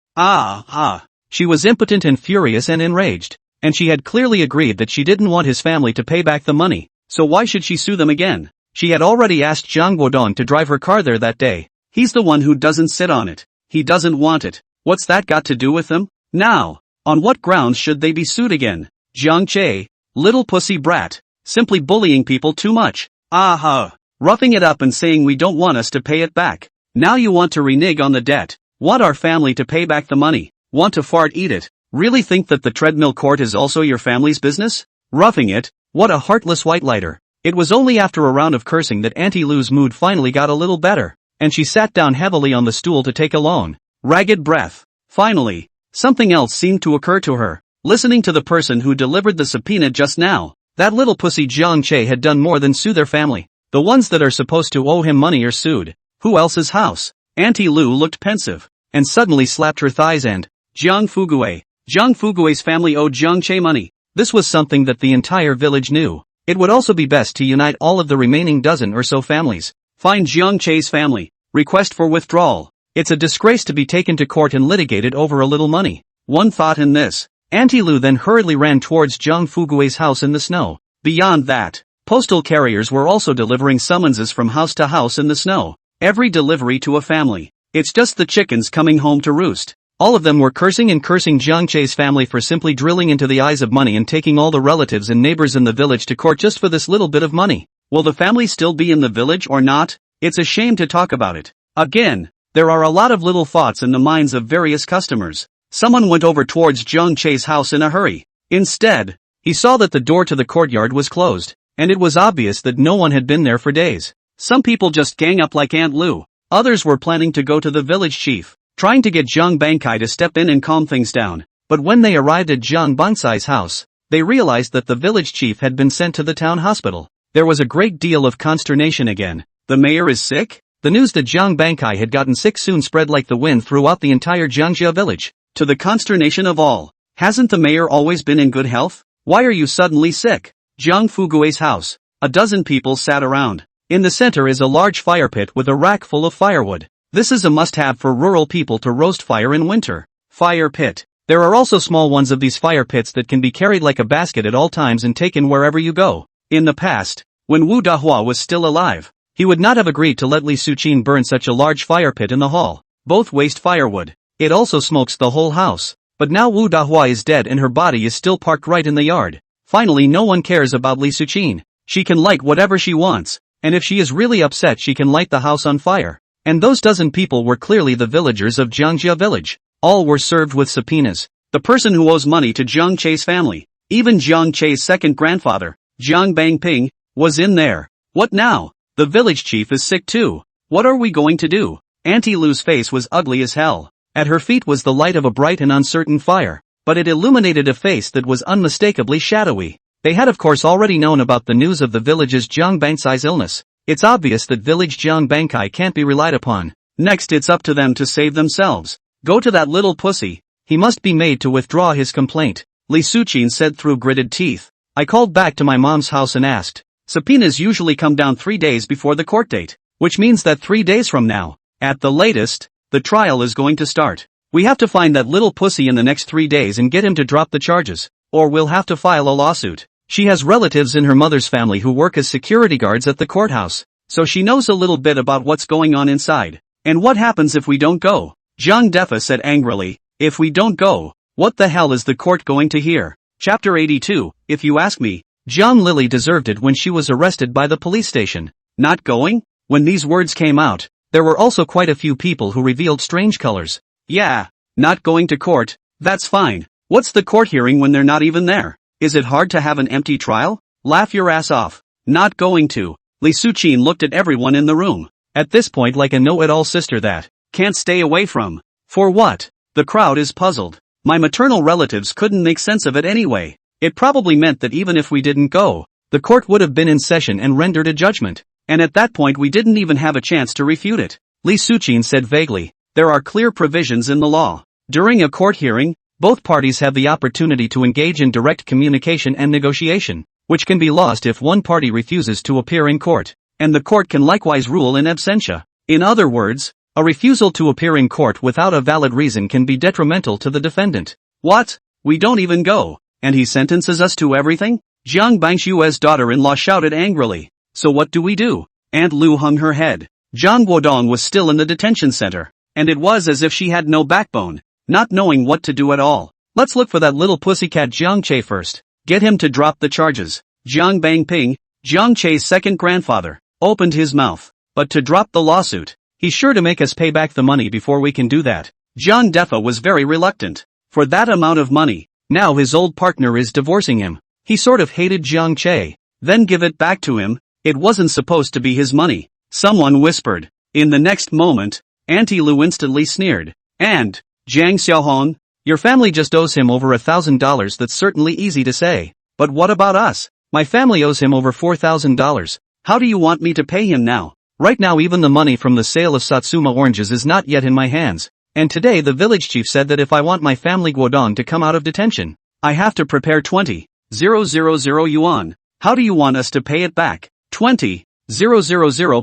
She was impotent and furious and enraged. And she had clearly agreed that she didn't want his family to pay back the money, so why should she sue them again? She had already asked Jiang Guodong to drive her car there that day. He's the one who doesn't sit on it. He doesn't want it. What's that got to do with them? Now, on what grounds should they be sued again? Jiang Che, little pussy brat, simply bullying people too much. Roughing it up and saying we don't want us to pay it back. Now you want to renege on the debt. Want our family to pay back the money. Want to eat it. Really think that the treadmill court is also your family's business? Roughing it? What a heartless whitelighter. It was only after a round of cursing that Auntie Lu's mood finally got a little better, and she sat down heavily on the stool to take a long, ragged breath. Finally, something else seemed to occur to her. Listening to the person who delivered the subpoena just now, that little pussy Jiang Che had done more than sue their family. The ones that are supposed to owe him money are sued. Who else's house? Auntie Lu looked pensive, and suddenly slapped her thighs and, Jiang Fugue's family owed Jiang Che money. This was something that the entire village knew. It would also be best to unite all of the remaining dozen or so families. Find Jiang Che's family. Request for withdrawal. It's a disgrace to be taken to court and litigated over a little money. One thought in this. Auntie Lu then hurriedly ran towards Jiang Fugue's house in the snow. Beyond that, postal carriers were also delivering summonses from house to house in the snow. Every delivery to a family. It's just the chickens coming home to roost. All of them were cursing Jiang Che's family for simply drilling into the eyes of money and taking all the relatives and neighbors in the village to court just for this little bit of money. Will the family still be in the village or not? It's a shame to talk about it. Again, there are a lot of little thoughts in the minds of various customers. Someone went over towards Jiang Che's house in a hurry. Instead, he saw that the door to the courtyard was closed, and it was obvious that no one had been there for days. Some people just gang up like Aunt Lu. Others were planning to go to the village chief, trying to get Jiang Bangkai to step in and calm things down. But when they arrived at Jiang Bangsai's house, they realized that the village chief had been sent to the town hospital. There was a great deal of consternation again. The mayor is sick? The news that Jiang Bangkai had gotten sick soon spread like the wind throughout the entire Jiangjia village. To the consternation of all, hasn't the mayor always been in good health? Why are you suddenly sick? Jiang Fugue's house. A dozen people sat around. In the center is a large fire pit with a rack full of firewood. This is a must-have for rural people to roast fire in winter. Fire pit. There are also small ones of these fire pits that can be carried like a basket at all times and taken wherever you go. In the past, when Wu Dahua was still alive, he would not have agreed to let Li Suqin burn such a large fire pit in the hall. Both waste firewood. It also smokes the whole house. But now Wu Dahua is dead and her body is still parked right in the yard. Finally, no one cares about Li Suqin. She can light whatever she wants, and if she is really upset she can light the house on fire. And those dozen people were clearly the villagers of Jiangjia village. All were served with subpoenas. The person who owes money to Jiang Che's family, even Jiang Che's second grandfather, Jiang Bangping, was in there. What now? The village chief is sick too. What are we going to do? Auntie Lu's face was ugly as hell. At her feet was the light of a bright and uncertain fire, but it illuminated a face that was unmistakably shadowy. They had of course already known about the news of the village's Jiang Bangsai's illness. It's obvious that village Jiang Bangkai can't be relied upon. Next it's up to them to save themselves. Go to that little pussy. He must be made to withdraw his complaint. Li Suqin said through gritted teeth. I called back to my mom's house and asked. Subpoenas usually come down 3 days before the court date, which means that 3 days from now, at the latest, the trial is going to start. We have to find that little pussy in the next 3 days and get him to drop the charges, or we'll have to file a lawsuit. She has relatives in her mother's family who work as security guards at the courthouse, so she knows a little bit about what's going on inside. And what happens if we don't go? Zhang Defa said angrily. If we don't go, what the hell is the court going to hear? Chapter 82, if you ask me, Zhang Lily deserved it when she was arrested by the police station. Not going? When these words came out, there were also quite a few people who revealed strange colors. Yeah, not going to court, that's fine. What's the court hearing when they're not even there? Is it hard to have an empty trial? Laugh your ass off. Not going to. Li Suqin looked at everyone in the room. At this point like a know-it-all sister that can't stay away from. For what? The crowd is puzzled. My maternal relatives couldn't make sense of it anyway. It probably meant that even if we didn't go, the court would have been in session and rendered a judgment. And at that point we didn't even have a chance to refute it. Li Suqin said vaguely. There are clear provisions in the law. During a court hearing, both parties have the opportunity to engage in direct communication and negotiation, which can be lost if one party refuses to appear in court, and the court can likewise rule in absentia. In other words, a refusal to appear in court without a valid reason can be detrimental to the defendant. What? We don't even go, and he sentences us to everything? Jiang Bangshue's daughter-in-law shouted angrily. So what do we do? Aunt Lu hung her head. Zhang Guodong was still in the detention center, and it was as if she had no backbone, not knowing what to do at all. Let's look for that little pussycat Jiang Che first. Get him to drop the charges. Jiang Bangping, Jiang Che's second grandfather, opened his mouth. But to drop the lawsuit, he's sure to make us pay back the money before we can do that. Zhang Defa was very reluctant. For that amount of money, now his old partner is divorcing him. He sort of hated Jiang Che. Then give it back to him. It wasn't supposed to be his money. Someone whispered. In the next moment, Auntie Lu instantly sneered. And, Jiang Xiaohong, your family just owes him over $1,000. That's certainly easy to say. But what about us? My family owes him over $4,000. How do you want me to pay him now? Right now even the money from the sale of Satsuma oranges is not yet in my hands. And today the village chief said that if I want my family Guodong to come out of detention, I have to prepare 20,000 yuan. How do you want us to pay it back? 20,000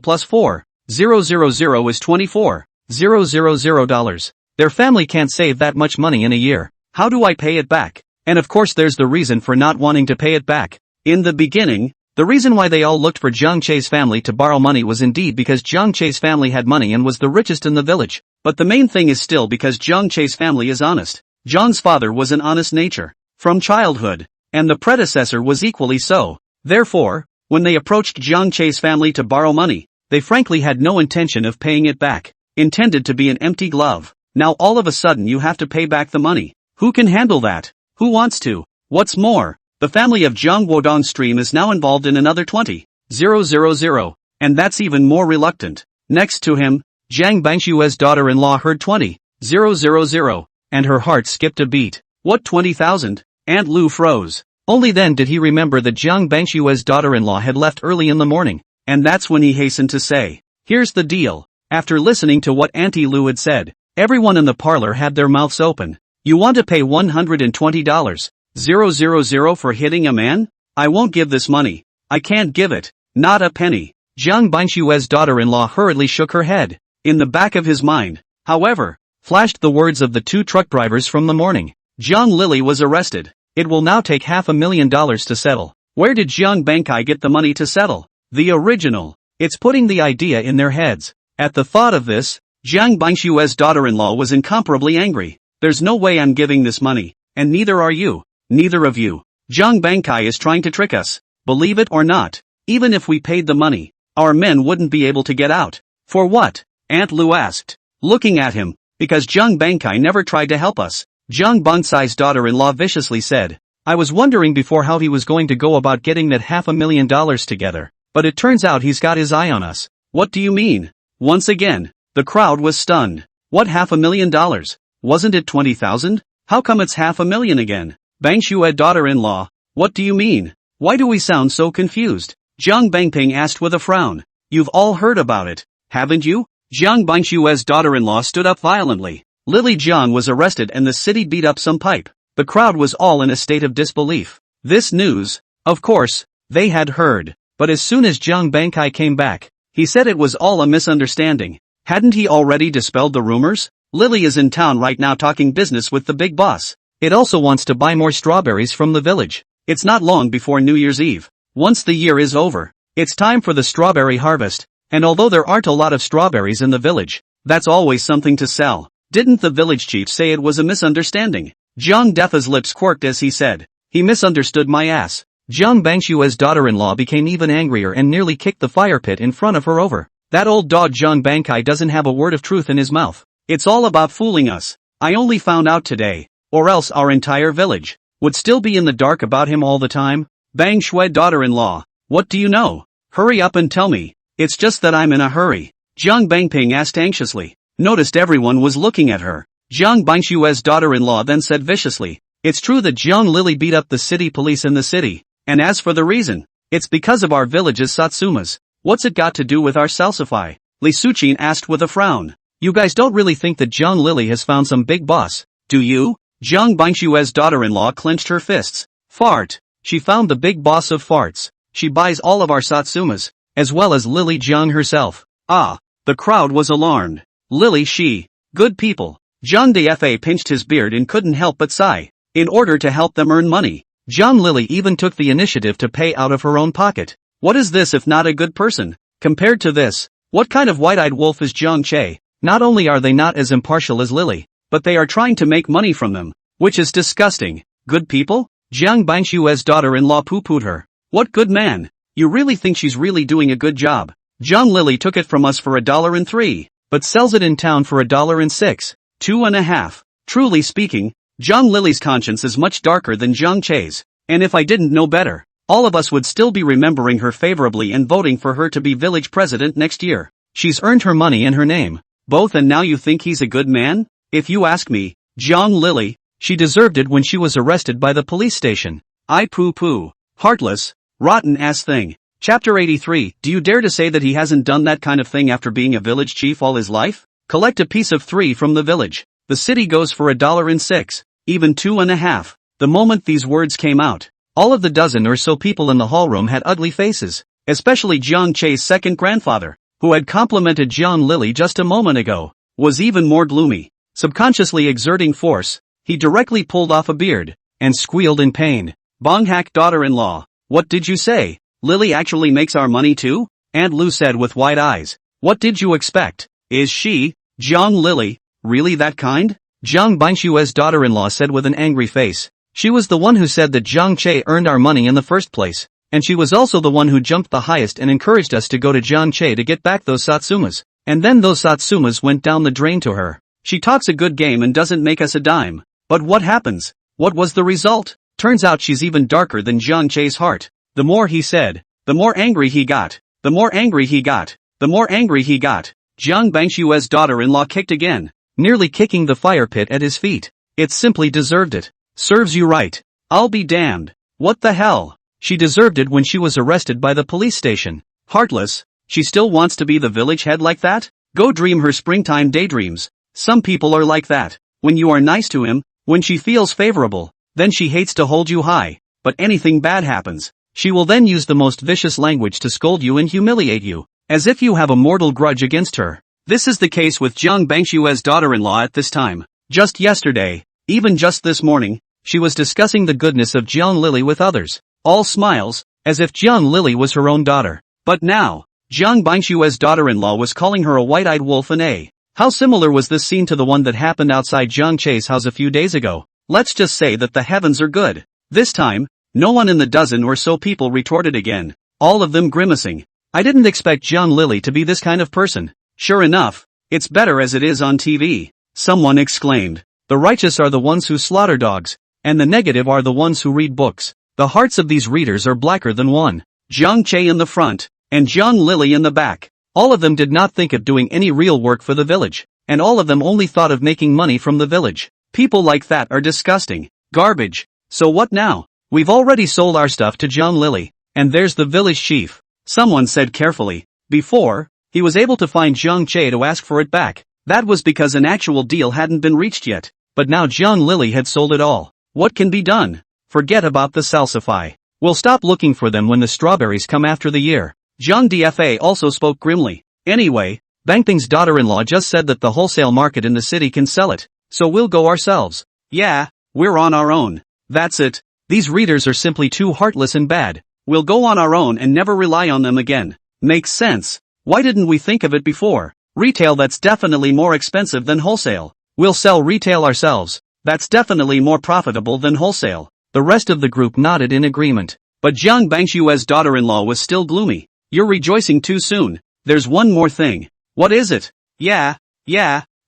plus 4,000 is $24,000. Their family can't save that much money in a year. How do I pay it back? And of course there's the reason for not wanting to pay it back. In the beginning, the reason why they all looked for Jiang Che's family to borrow money was indeed because Jiang Che's family had money and was the richest in the village. But the main thing is still because Jiang Che's family is honest. Jiang's father was an honest nature from childhood, and the predecessor was equally so. Therefore, when they approached Jiang Che's family to borrow money, they frankly had no intention of paying it back. Intended to be an empty glove. Now all of a sudden you have to pay back the money. Who can handle that? Who wants to? What's more, the family of Jiang Guodong Stream is now involved in another 20,000, and that's even more reluctant. Next to him, Jiang Bangshue's daughter-in-law heard 20,000, and her heart skipped a beat. What 20,000? Aunt Lu froze. Only then did he remember that Jiang Bangshue's daughter-in-law had left early in the morning, and that's when he hastened to say, here's the deal. After listening to what Auntie Lu had said, everyone in the parlor had their mouths open. You want to pay $120,000 for hitting a man? I won't give this money. I can't give it. Not a penny. Jiang Bangshue's daughter-in-law hurriedly shook her head. In the back of his mind, however, flashed the words of the two truck drivers from the morning. Jiang Lily was arrested. It will now take $500,000 to settle. Where did Jiang Bankai get the money to settle? The original. It's putting the idea in their heads. At the thought of this, Jiang Bangshue's daughter-in-law was incomparably angry. There's no way I'm giving this money, and neither are you. Neither of you. Jiang Bankai is trying to trick us. Believe it or not, even if we paid the money, our men wouldn't be able to get out. For what? Aunt Lu asked, looking at him. Because Jiang Bankai never tried to help us. Jiang Bangsai's daughter-in-law viciously said. I was wondering before how he was going to go about getting that $500,000 together, but it turns out he's got his eye on us. What do you mean? Once again, the crowd was stunned. What $500,000? Wasn't it 20,000? How come it's $500,000 again? Bangshue daughter-in-law, what do you mean? Why do we sound so confused? Jiang Bangping asked with a frown. You've all heard about it, haven't you? Jiang Bangshue's daughter-in-law stood up violently. Lily Jiang was arrested and the city beat up some pipe. The crowd was all in a state of disbelief. This news, of course, they had heard. But as soon as Jiang Bankai came back, he said it was all a misunderstanding. Hadn't he already dispelled the rumors? Lily is in town right now talking business with the big boss. It also wants to buy more strawberries from the village. It's not long before New Year's Eve. Once the year is over, it's time for the strawberry harvest, and although there aren't a lot of strawberries in the village, that's always something to sell. Didn't the village chief say it was a misunderstanding? Jiang Defa's lips quirked as he said, he misunderstood my ass. Jiang Bangshua's daughter-in-law became even angrier and nearly kicked the fire pit in front of her over. That old dog Jiang Bangkai doesn't have a word of truth in his mouth. It's all about fooling us. I only found out today, or else our entire village would still be in the dark about him all the time. Bang Shui daughter-in-law, what do you know? Hurry up and tell me. It's just that I'm in a hurry. Jiang Bangping asked anxiously. Noticed everyone was looking at her. Jiang Bangshua's daughter-in-law then said viciously, it's true that Jiang Lily beat up the city police in the city, and as for the reason, it's because of our village's Satsumas. What's it got to do with our salsify? Li Suqin asked with a frown. You guys don't really think that Jiang Lily has found some big boss, do you? Jiang Bangshua's daughter-in-law clenched her fists. Fart. She found the big boss of farts. She buys all of our Satsumas, as well as Lily Jiang herself. Ah. The crowd was alarmed. Lily she. Good people. Jiang Defa pinched his beard and couldn't help but sigh. In order to help them earn money, Jiang Lily even took the initiative to pay out of her own pocket. What is this if not a good person? Compared to this, what kind of white-eyed wolf is Jiang Che? Not only are they not as impartial as Lily, but they are trying to make money from them, which is disgusting. Good people? Jiang Bangshua's daughter-in-law poo-pooed her. What good man? You really think she's really doing a good job? Jiang Lily took it from us for $1.03, but sells it in town for $1.06, 2.5. Truly speaking, Jiang Lily's conscience is much darker than Jiang Che's, and if I didn't know better, all of us would still be remembering her favorably and voting for her to be village president next year. She's earned her money and her name, both, and now you think he's a good man? If you ask me, Jiang Lily, she deserved it when she was arrested by the police station. I poo-poo. Heartless, rotten-ass thing. Chapter 83, do you dare to say that he hasn't done that kind of thing after being a village chief all his life? Collect a piece of 3 from the village. The city goes for $1.06, even 2.5. The moment these words came out, all of the dozen or so people in the hallroom had ugly faces, especially Jiang Che's second grandfather, who had complimented Jiang Lily just a moment ago, was even more gloomy. Subconsciously exerting force, he directly pulled off a beard, and squealed in pain. Bonghak daughter-in-law, what did you say? Lily actually makes our money too? Aunt Lu said with wide eyes. What did you expect? Is she, Jiang Lily, really that kind? Jiang Bangshua's daughter-in-law said with an angry face. She was the one who said that Jiang Che earned our money in the first place, and she was also the one who jumped the highest and encouraged us to go to Jiang Che to get back those Satsumas, and then those Satsumas went down the drain to her. She talks a good game and doesn't make us a dime. But what happens? What was the result? Turns out she's even darker than Jiang Che's heart. The more he said, the more angry he got. The more angry he got. The more angry he got. Jiang Bangshua's daughter-in-law kicked again, nearly kicking the fire pit at his feet. It simply deserved it. Serves you right. I'll be damned. What the hell? She deserved it when she was arrested by the police station. Heartless. She still wants to be the village head like that? Go dream her springtime daydreams. Some people are like that. When you are nice to him, when she feels favorable, then she hates to hold you high. But anything bad happens, she will then use the most vicious language to scold you and humiliate you, as if you have a mortal grudge against her. This is the case with Jiang Bangshua's daughter-in-law at this time. Just yesterday, even just this morning, she was discussing the goodness of Jiang Lily with others, all smiles, as if Jiang Lily was her own daughter. But now, Jiang Bangshua's daughter-in-law was calling her a white-eyed wolf and a. How similar was this scene to the one that happened outside Jiang Che's house a few days ago? Let's just say that the heavens are good. This time, no one in the dozen or so people retorted again, all of them grimacing. I didn't expect Jiang Lily to be this kind of person. Sure enough, it's better as it is on TV. Someone exclaimed. The righteous are the ones who slaughter dogs, and the negative are the ones who read books. The hearts of these readers are blacker than one. Jiang Che in the front, and Jiang Lily in the back. All of them did not think of doing any real work for the village, and all of them only thought of making money from the village. People like that are disgusting. Garbage. So what now? We've already sold our stuff to Jiang Lily, and there's the village chief. Someone said carefully. Before, he was able to find Jiang Che to ask for it back. That was because an actual deal hadn't been reached yet. But now Jiang Lily had sold it all. What can be done? Forget about the salsify. We'll stop looking for them when the strawberries come after the year. Jiang Dfa also spoke grimly. Anyway, Bangping's daughter-in-law just said that the wholesale market in the city can sell it, so we'll go ourselves. Yeah, we're on our own. That's it. These readers are simply too heartless and bad. We'll go on our own and never rely on them again. Makes sense. Why didn't we think of it before? Retail, that's definitely more expensive than wholesale. We'll sell retail ourselves. That's definitely more profitable than wholesale. The rest of the group nodded in agreement. But Jiang Bangshue's daughter-in-law was still gloomy. You're rejoicing too soon. There's one more thing. What is it? Yeah.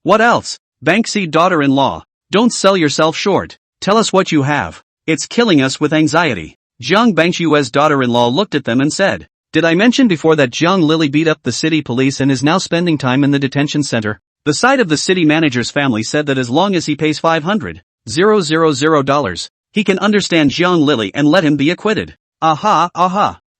What else? Banksy daughter-in-law. Don't sell yourself short. Tell us what you have. It's killing us with anxiety. Jiang Bangshue's daughter-in-law looked at them and said, did I mention before that Jiang Lily beat up the city police and is now spending time in the detention center? The side of the city manager's family said that as long as he pays $500,000, he can understand Jiang Lily and let him be acquitted. Aha.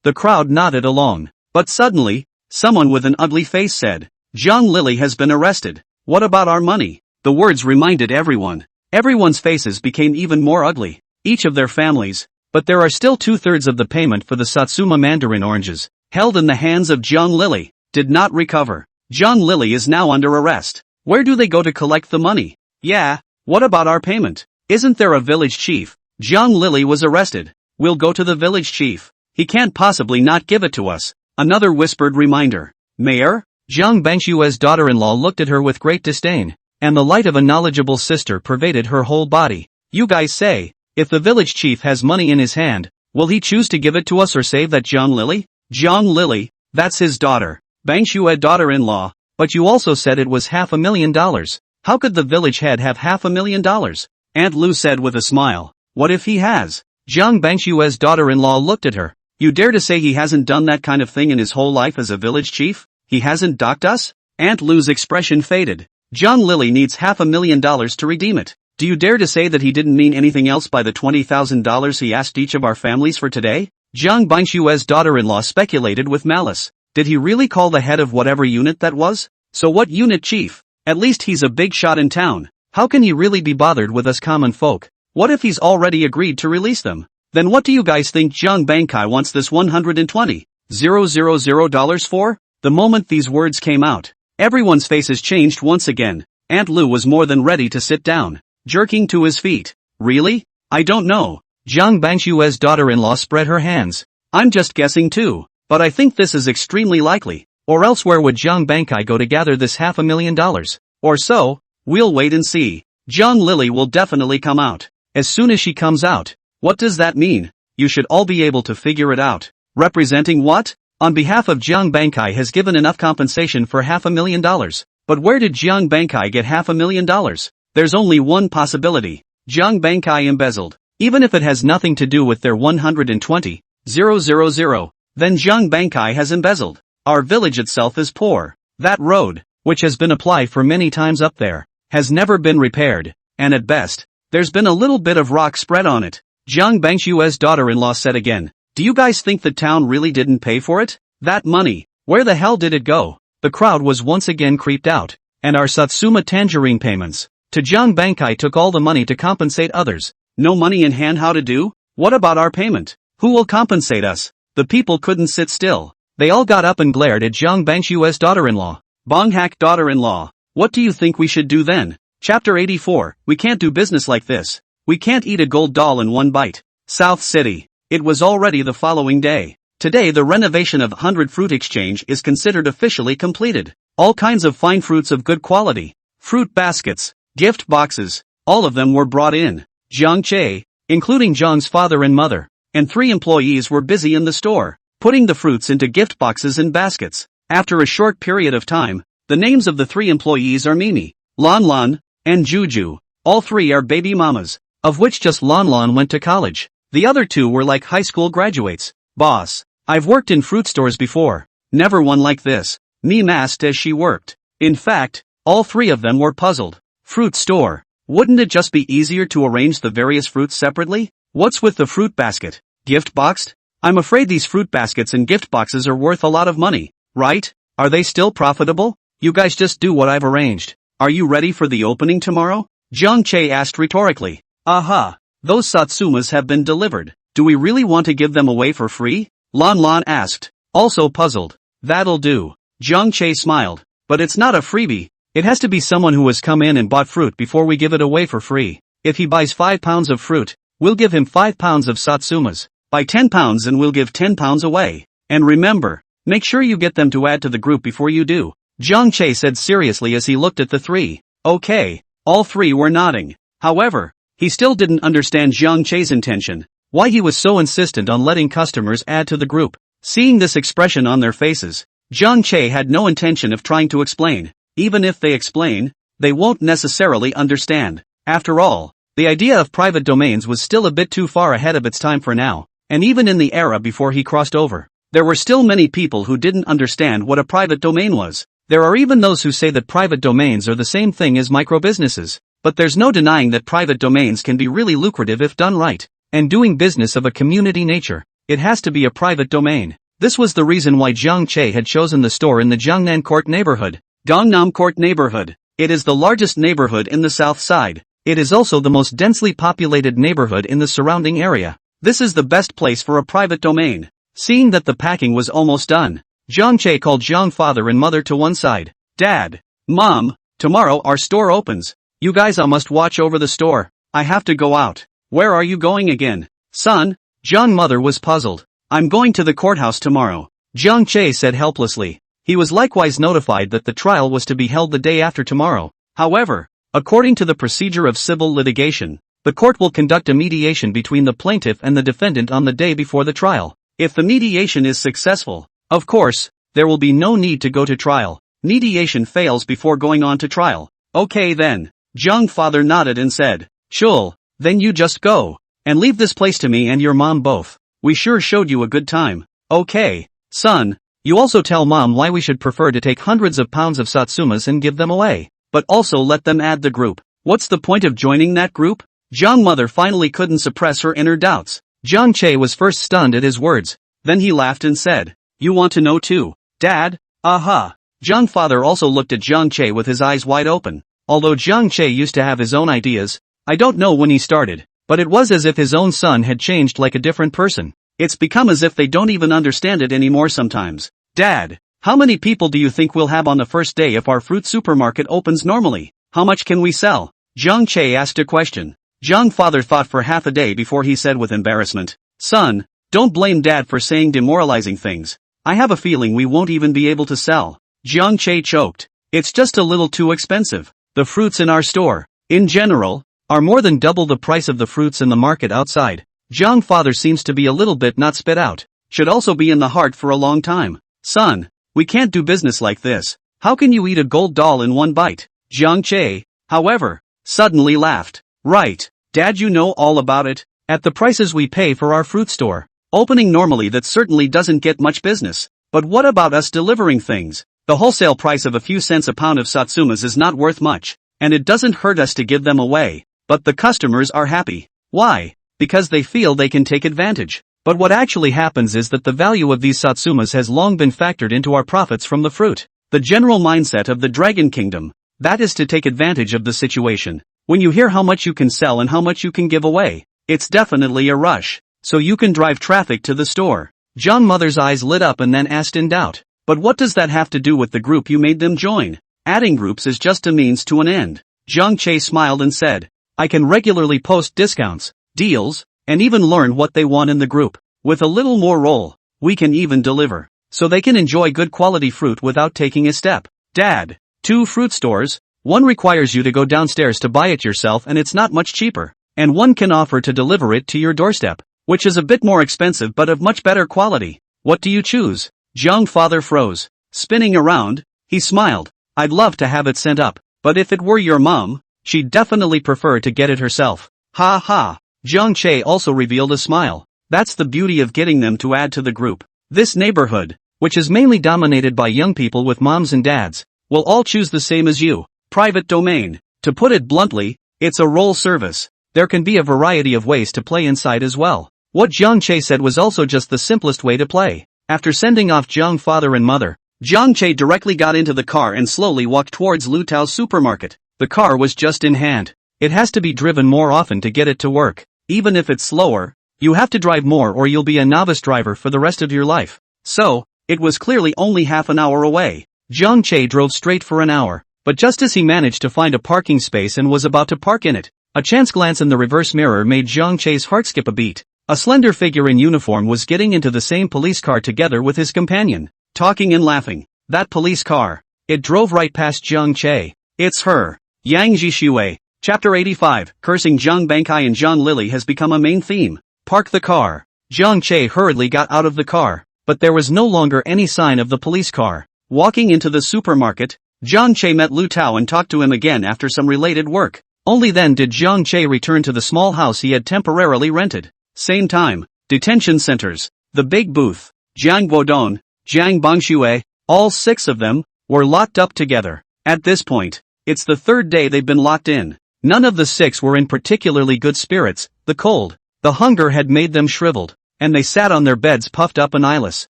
The crowd nodded along. But suddenly, someone with an ugly face said, Jiang Lily has been arrested. What about our money? The words reminded everyone. Everyone's faces became even more ugly. Each of their families. But there are still 2/3 of the payment for the Satsuma mandarin oranges, held in the hands of Jiang Lily, did not recover. Jiang Lily is now under arrest. Where do they go to collect the money? Yeah, what about our payment? Isn't there a village chief? Jiang Lily was arrested. We'll go to the village chief. He can't possibly not give it to us. Another whispered reminder. Mayor? Jiang Bangshue's daughter-in-law looked at her with great disdain, and the light of a knowledgeable sister pervaded her whole body. You guys say, if the village chief has money in his hand, will he choose to give it to us or save that Jiang Lily? Jiang Lily, that's his daughter. Bangshue daughter-in-law, but you also said it was $500,000. How could the village head have $500,000? Aunt Lu said with a smile. What if he has? Jiang Bangshue's daughter-in-law looked at her. You dare to say he hasn't done that kind of thing in his whole life as a village chief? He hasn't docked us? Aunt Lu's expression faded. Jiang Lily needs $500,000 to redeem it. Do you dare to say that he didn't mean anything else by the $20,000 he asked each of our families for today? Jiang Bangshue's daughter-in-law speculated with malice. Did he really call the head of whatever unit that was? So what unit chief? At least he's a big shot in town. How can he really be bothered with us common folk? What if he's already agreed to release them? Then what do you guys think Jiang Bangkai wants this $120,000 for? The moment these words came out, everyone's faces changed once again. Aunt Lu was more than ready to sit down, jerking to his feet. Really? I don't know. Jiang Bangshue's daughter-in-law spread her hands. I'm just guessing too, but I think this is extremely likely. Or else where would Jiang Bangkai go to gather this $500,000? Or so? We'll wait and see. Jiang Lily will definitely come out. As soon as she comes out. What does that mean? You should all be able to figure it out. Representing what? On behalf of Jiang Bangkai has given enough compensation for $500,000. But where did Jiang Bangkai get $500,000? There's only one possibility. Jiang Bangkai embezzled. Even if it has nothing to do with their $120,000, then Jiang Bangkai has embezzled. Our village itself is poor. That road, which has been applied for many times up there, has never been repaired, and at best, there's been a little bit of rock spread on it. Jiang Bangshue's daughter-in-law said again. Do you guys think the town really didn't pay for it? That money, where the hell did it go? The crowd was once again creeped out. And our Satsuma tangerine payments to Jiang Bangkai took all the money to compensate others. No money in hand, how to do? What about our payment? Who will compensate us? The people couldn't sit still. They all got up and glared at Jiang Bangshue's daughter-in-law. Bonghak daughter-in-law. What do you think we should do then? Chapter 84. We can't do business like this. We can't eat a gold doll in one bite. South City. It was already the following day. Today the renovation of 100 Fruit Exchange is considered officially completed. All kinds of fine fruits of good quality. Fruit baskets, gift boxes, all of them were brought in. Jiang Che, including Jiang's father and mother, and 3 employees were busy in the store, putting the fruits into gift boxes and baskets. After a short period of time, the names of the 3 employees are Mimi, Lan Lan, and Juju. All 3 are baby mamas, of which just Lan Lan went to college. The other 2 were like high school graduates. Boss, I've worked in fruit stores before. Never one like this, Mimi asked as she worked. In fact, all 3 of them were puzzled. Fruit store. Wouldn't it just be easier to arrange the various fruits separately? What's with the fruit basket? Gift boxed? I'm afraid these fruit baskets and gift boxes are worth a lot of money, right? Are they still profitable? You guys just do what I've arranged. Are you ready for the opening tomorrow? Jiang Che asked rhetorically. Aha! Those Satsumas have been delivered. Do we really want to give them away for free? Lan Lan asked, also puzzled. That'll do. Jiang Che smiled. But it's not a freebie. It has to be someone who has come in and bought fruit before we give it away for free. If he buys 5 pounds of fruit, We'll give him 5 pounds of Satsumas. Buy 10 pounds and we'll give 10 pounds away. And remember, make sure you get them to add to the group before you do, Jiang Che said seriously as he looked at the three. Okay. All three were nodding. However, he still didn't understand Jiang Che's intention, why he was so insistent on letting customers add to the group. Seeing this expression on their faces, Jiang Che had no intention of trying to explain. Even if they explain, they won't necessarily understand. After all, the idea of private domains was still a bit too far ahead of its time for now, and even in the era before he crossed over, there were still many people who didn't understand what a private domain was. There are even those who say that private domains are the same thing as micro-businesses, but there's no denying that private domains can be really lucrative if done right. And doing business of a community nature, it has to be a private domain. This was the reason why Jiang Che had chosen the store in the Jiangnan Court neighborhood. Gangnam Court neighborhood. It is the largest neighborhood in the south side. It is also the most densely populated neighborhood in the surrounding area. This is the best place for a private domain. Seeing that the packing was almost done, Jiang Che called Jiang father and mother to one side. Dad, Mom, tomorrow our store opens. You guys must watch over the store. I have to go out. Where are you going again? Son, Jiang mother was puzzled. I'm going to the courthouse tomorrow, Jiang Che said helplessly. He was likewise notified that the trial was to be held the day after tomorrow. However, according to the procedure of civil litigation, the court will conduct a mediation between the plaintiff and the defendant on the day before the trial. If the mediation is successful, of course, there will be no need to go to trial. Mediation fails before going on to trial. Okay then, Jiang father nodded and said, Sure, then you just go, and leave this place to me and your mom both. We sure showed you a good time. Okay, son, you also tell mom why we should prefer to take hundreds of pounds of Satsumas and give them away, but also let them add the group. What's the point of joining that group? Jiang mother finally couldn't suppress her inner doubts. Jiang Che was first stunned at his words, then he laughed and said, You want to know too, Dad? Aha. Jiang father also looked at Jiang Che with his eyes wide open. Although Jiang Che used to have his own ideas, I don't know when he started, but it was as if his own son had changed like a different person. It's become as if they don't even understand it anymore sometimes. Dad, how many people do you think we'll have on the first day if our fruit supermarket opens normally? How much can we sell? Jiang Che asked a question. Jiang father thought for half a day before he said with embarrassment, Son, don't blame Dad for saying demoralizing things. I have a feeling we won't even be able to sell. Jiang Che choked. It's just a little too expensive. The fruits in our store, in general, are more than double the price of the fruits in the market outside. Jiang father seems to be a little bit not spit out. Should also be in the heart for a long time. Son, we can't do business like this. How can you eat a gold doll in one bite? Jiang Che, however, suddenly laughed. Right, Dad, you know all about it. At the prices we pay for our fruit store, opening normally that certainly doesn't get much business. But what about us delivering things? The wholesale price of a few cents a pound of Satsumas is not worth much, and it doesn't hurt us to give them away. But the customers are happy. Why? Because they feel they can take advantage. But what actually happens is that the value of these Satsumas has long been factored into our profits from the fruit. The general mindset of the Dragon Kingdom, that is to take advantage of the situation. When you hear how much you can sell and how much you can give away, it's definitely a rush. So you can drive traffic to the store. Jiang mother's eyes lit up and then asked in doubt, but what does that have to do with the group you made them join? Adding groups is just a means to an end. Jiang Che smiled and said, I can regularly post discounts, deals, and even learn what they want in the group. With a little more roll, we can even deliver, so they can enjoy good quality fruit without taking a step. Dad, 2 fruit stores, one requires you to go downstairs to buy it yourself and it's not much cheaper, and one can offer to deliver it to your doorstep, which is a bit more expensive but of much better quality. What do you choose? Jiang father froze. Spinning around, he smiled. I'd love to have it sent up, but if it were your mom, she'd definitely prefer to get it herself. Ha ha. Jiang Che also revealed a smile. That's the beauty of getting them to add to the group. This neighborhood, which is mainly dominated by young people with moms and dads, will all choose the same as you. Private domain. To put it bluntly, it's a role service. There can be a variety of ways to play inside as well. What Jiang Che said was also just the simplest way to play. After sending off Jiang father and mother, Jiang Che directly got into the car and slowly walked towards Lu Tao's supermarket. The car was just in hand. It has to be driven more often to get it to work. Even if it's slower, you have to drive more or you'll be a novice driver for the rest of your life. So, it was clearly only half an hour away. Jiang Che drove straight for an hour, but just as he managed to find a parking space and was about to park in it, A chance glance in the reverse mirror made Zhang Che's heart skip a beat. A slender figure in uniform was getting into the same police car together with his companion, talking and laughing. That police car. It drove right past Zhang Che. It's her. Yang Jishui. Chapter 85, Cursing Zhang Bangkai and Zhang Lily has become a main theme. Park the car. Zhang Che hurriedly got out of the car, but there was no longer any sign of the police car. Walking into the supermarket, Zhang Che met Lu Tao and talked to him again after some related work. Only then did Zhang Che return to the small house he had temporarily rented. Same time, detention centers, the big booth, Jiang Guodong, Jiang Bangxue, all 6 of them, were locked up together. At this point, it's the 3rd day they've been locked in. None of the 6 were in particularly good spirits. The cold, the hunger had made them shriveled, and they sat on their beds puffed up and eyeless.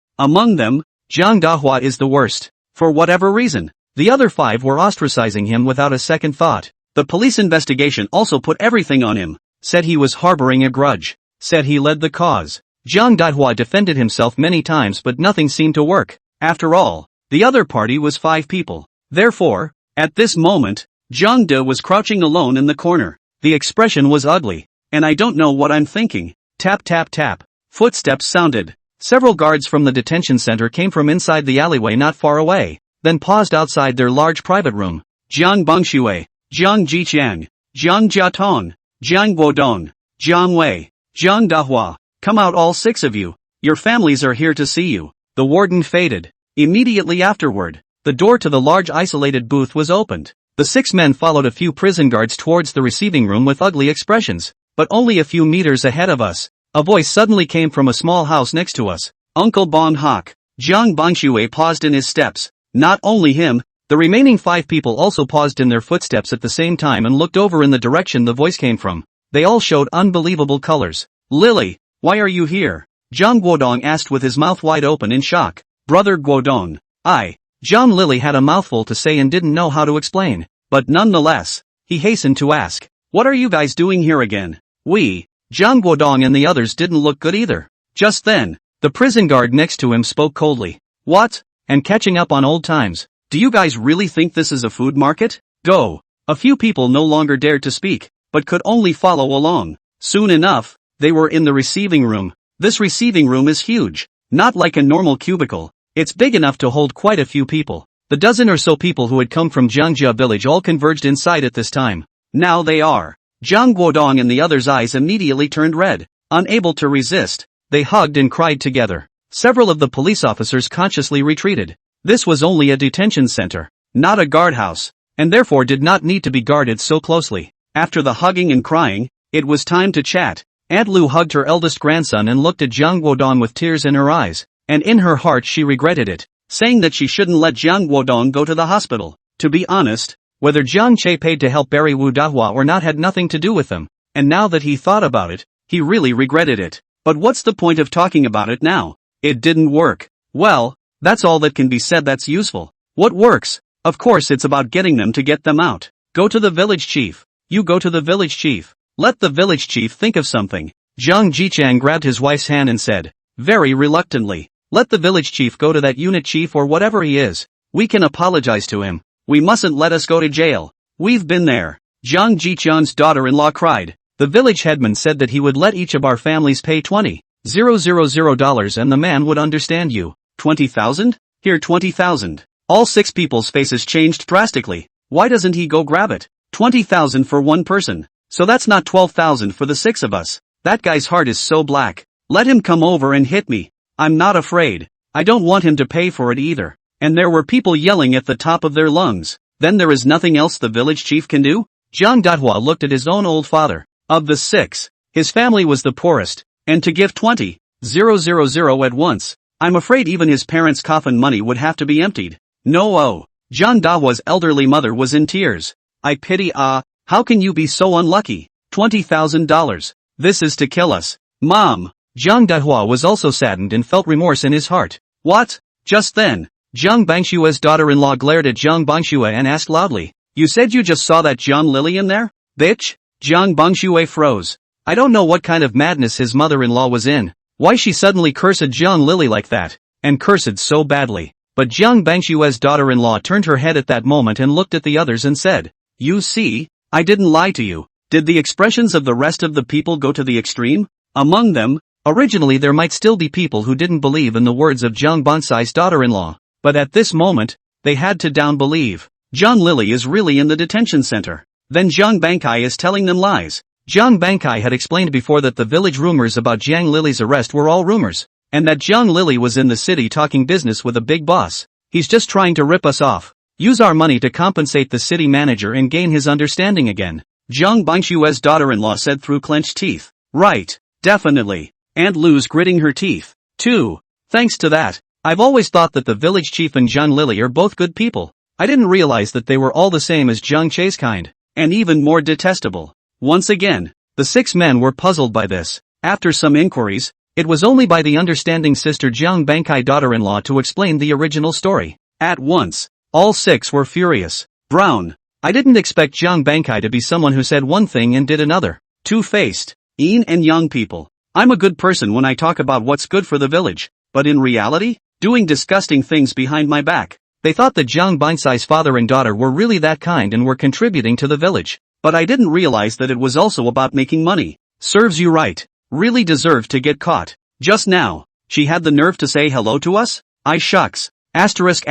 Among them, Zhang Dahua is the worst. For whatever reason, the other 5 were ostracizing him without a second thought. The police investigation also put everything on him, said he was harboring a grudge, said he led the cause. Zhang Dahua defended himself many times but nothing seemed to work. After all, the other party was 5 people. Therefore, at this moment, Zhang De was crouching alone in the corner. The expression was ugly. And I don't know what I'm thinking. Tap tap tap. Footsteps sounded. Several guards from the detention center came from inside the alleyway not far away, then paused outside their large private room. Jiang Bangxue, Jiang Jiqiang, Jiang Jiatong, Jiang Guodong, Jiang Wei, Jiang Dahua, come out all 6 of you. Your families are here to see you. The warden faded. Immediately afterward, the door to the large isolated booth was opened. The 6 men followed a few prison guards towards the receiving room with ugly expressions. But only a few meters ahead of us, a voice suddenly came from a small house next to us. Uncle Bon Hock. Jiang Bangxue paused in his steps. Not only him, the remaining 5 people also paused in their footsteps at the same time and looked over in the direction the voice came from. They all showed unbelievable colors. Lily, why are you here? Zhang Guodong asked with his mouth wide open in shock. Brother Guodong. Zhang Lily had a mouthful to say and didn't know how to explain. But nonetheless, he hastened to ask, what are you guys doing here again? Zhang Guodong and the others didn't look good either. Just then, the prison guard next to him spoke coldly. What? And catching up on old times. Do you guys really think this is a food market? Go. A few people no longer dared to speak, but could only follow along. Soon enough, they were in the receiving room. This receiving room is huge. Not like a normal cubicle. It's big enough to hold quite a few people. The dozen or so people who had come from Jiangjia village all converged inside at this time. Now they are. Zhang Guodong and the others' eyes immediately turned red. Unable to resist, they hugged and cried together. Several of the police officers consciously retreated. This was only a detention center, not a guardhouse, and therefore did not need to be guarded so closely. After the hugging and crying, it was time to chat. Aunt Lu hugged her eldest grandson and looked at Zhang Guodong with tears in her eyes, and in her heart she regretted it, saying that she shouldn't let Zhang Guodong go to the hospital. To be honest, whether Zhang Che paid to help bury Wu Dahua or not had nothing to do with them, and now that he thought about it, he really regretted it. But what's the point of talking about it now? It didn't work. Well, that's all that can be said that's useful. What works? Of course it's about getting them to get them out. Go to the village chief. You go to the village chief. Let the village chief think of something. Zhang Jiqiang grabbed his wife's hand and said, very reluctantly, let the village chief go to that unit chief or whatever he is. We can apologize to him. We mustn't let us go to jail. We've been there. Zhang Jiqiang's daughter-in-law cried. The village headman said that he would let each of our families pay $20,000 and the man would understand you. 20,000? Here 20,000. All 6 people's faces changed drastically. Why doesn't he go grab it? 20,000 for one person. So that's not 12,000 for the 6 of us. That guy's heart is so black. Let him come over and hit me. I'm not afraid. I don't want him to pay for it either. And there were people yelling at the top of their lungs. Then there is nothing else the village chief can do? Zhang Dahua looked at his own old father. Of the 6, his family was the poorest, and to give 20,000 at once, I'm afraid even his parents' coffin money would have to be emptied. No. Zhang Dahua's elderly mother was in tears. I pity how can you be so unlucky? $20,000. This is to kill us. Mom. Zhang Dahua was also saddened and felt remorse in his heart. What? Just then, Zhang Bangshue's daughter-in-law glared at Zhang Bangshue and asked loudly, you said you just saw that Zhang Lily in there? Bitch? Zhang Bangshue froze. I don't know what kind of madness his mother-in-law was in. Why she suddenly cursed Zhang Lily like that, and cursed so badly. But Zhang Bangshue's daughter-in-law turned her head at that moment and looked at the others and said, you see, I didn't lie to you. Did the expressions of the rest of the people go to the extreme? Among them, originally there might still be people who didn't believe in the words of Jiang Bansai's daughter-in-law, but at this moment, they had to down-believe. Jiang Lili is really in the detention center. Then Jiang Bankai is telling them lies. Jiang Bankai had explained before that the village rumors about Jiang Lili's arrest were all rumors, and that Jiang Lili was in the city talking business with a big boss. He's just trying to rip us off. Use our money to compensate the city manager and gain his understanding again. Jiang Bangshue's daughter-in-law said through clenched teeth. Right, definitely. Aunt Lu's gritting her teeth, too. Thanks to that, I've always thought that the village chief and Jiang Lili are both good people. I didn't realize that they were all the same as Jiang Che's kind, and even more detestable. Once again, the 6 men were puzzled by this. After some inquiries, it was only by the understanding sister Jiang Bankai daughter-in-law to explain the original story. At once, all 6 were furious. Brown. I didn't expect Jiang Bankai to be someone who said one thing and did another. Two-faced. Yin and yang people. I'm a good person when I talk about what's good for the village, but in reality, doing disgusting things behind my back. They thought that Jiang Bansai's father and daughter were really that kind and were contributing to the village. But I didn't realize that it was also about making money. Serves you right. Really deserved to get caught. Just now, she had the nerve to say hello to us? I shucks. Asterisk.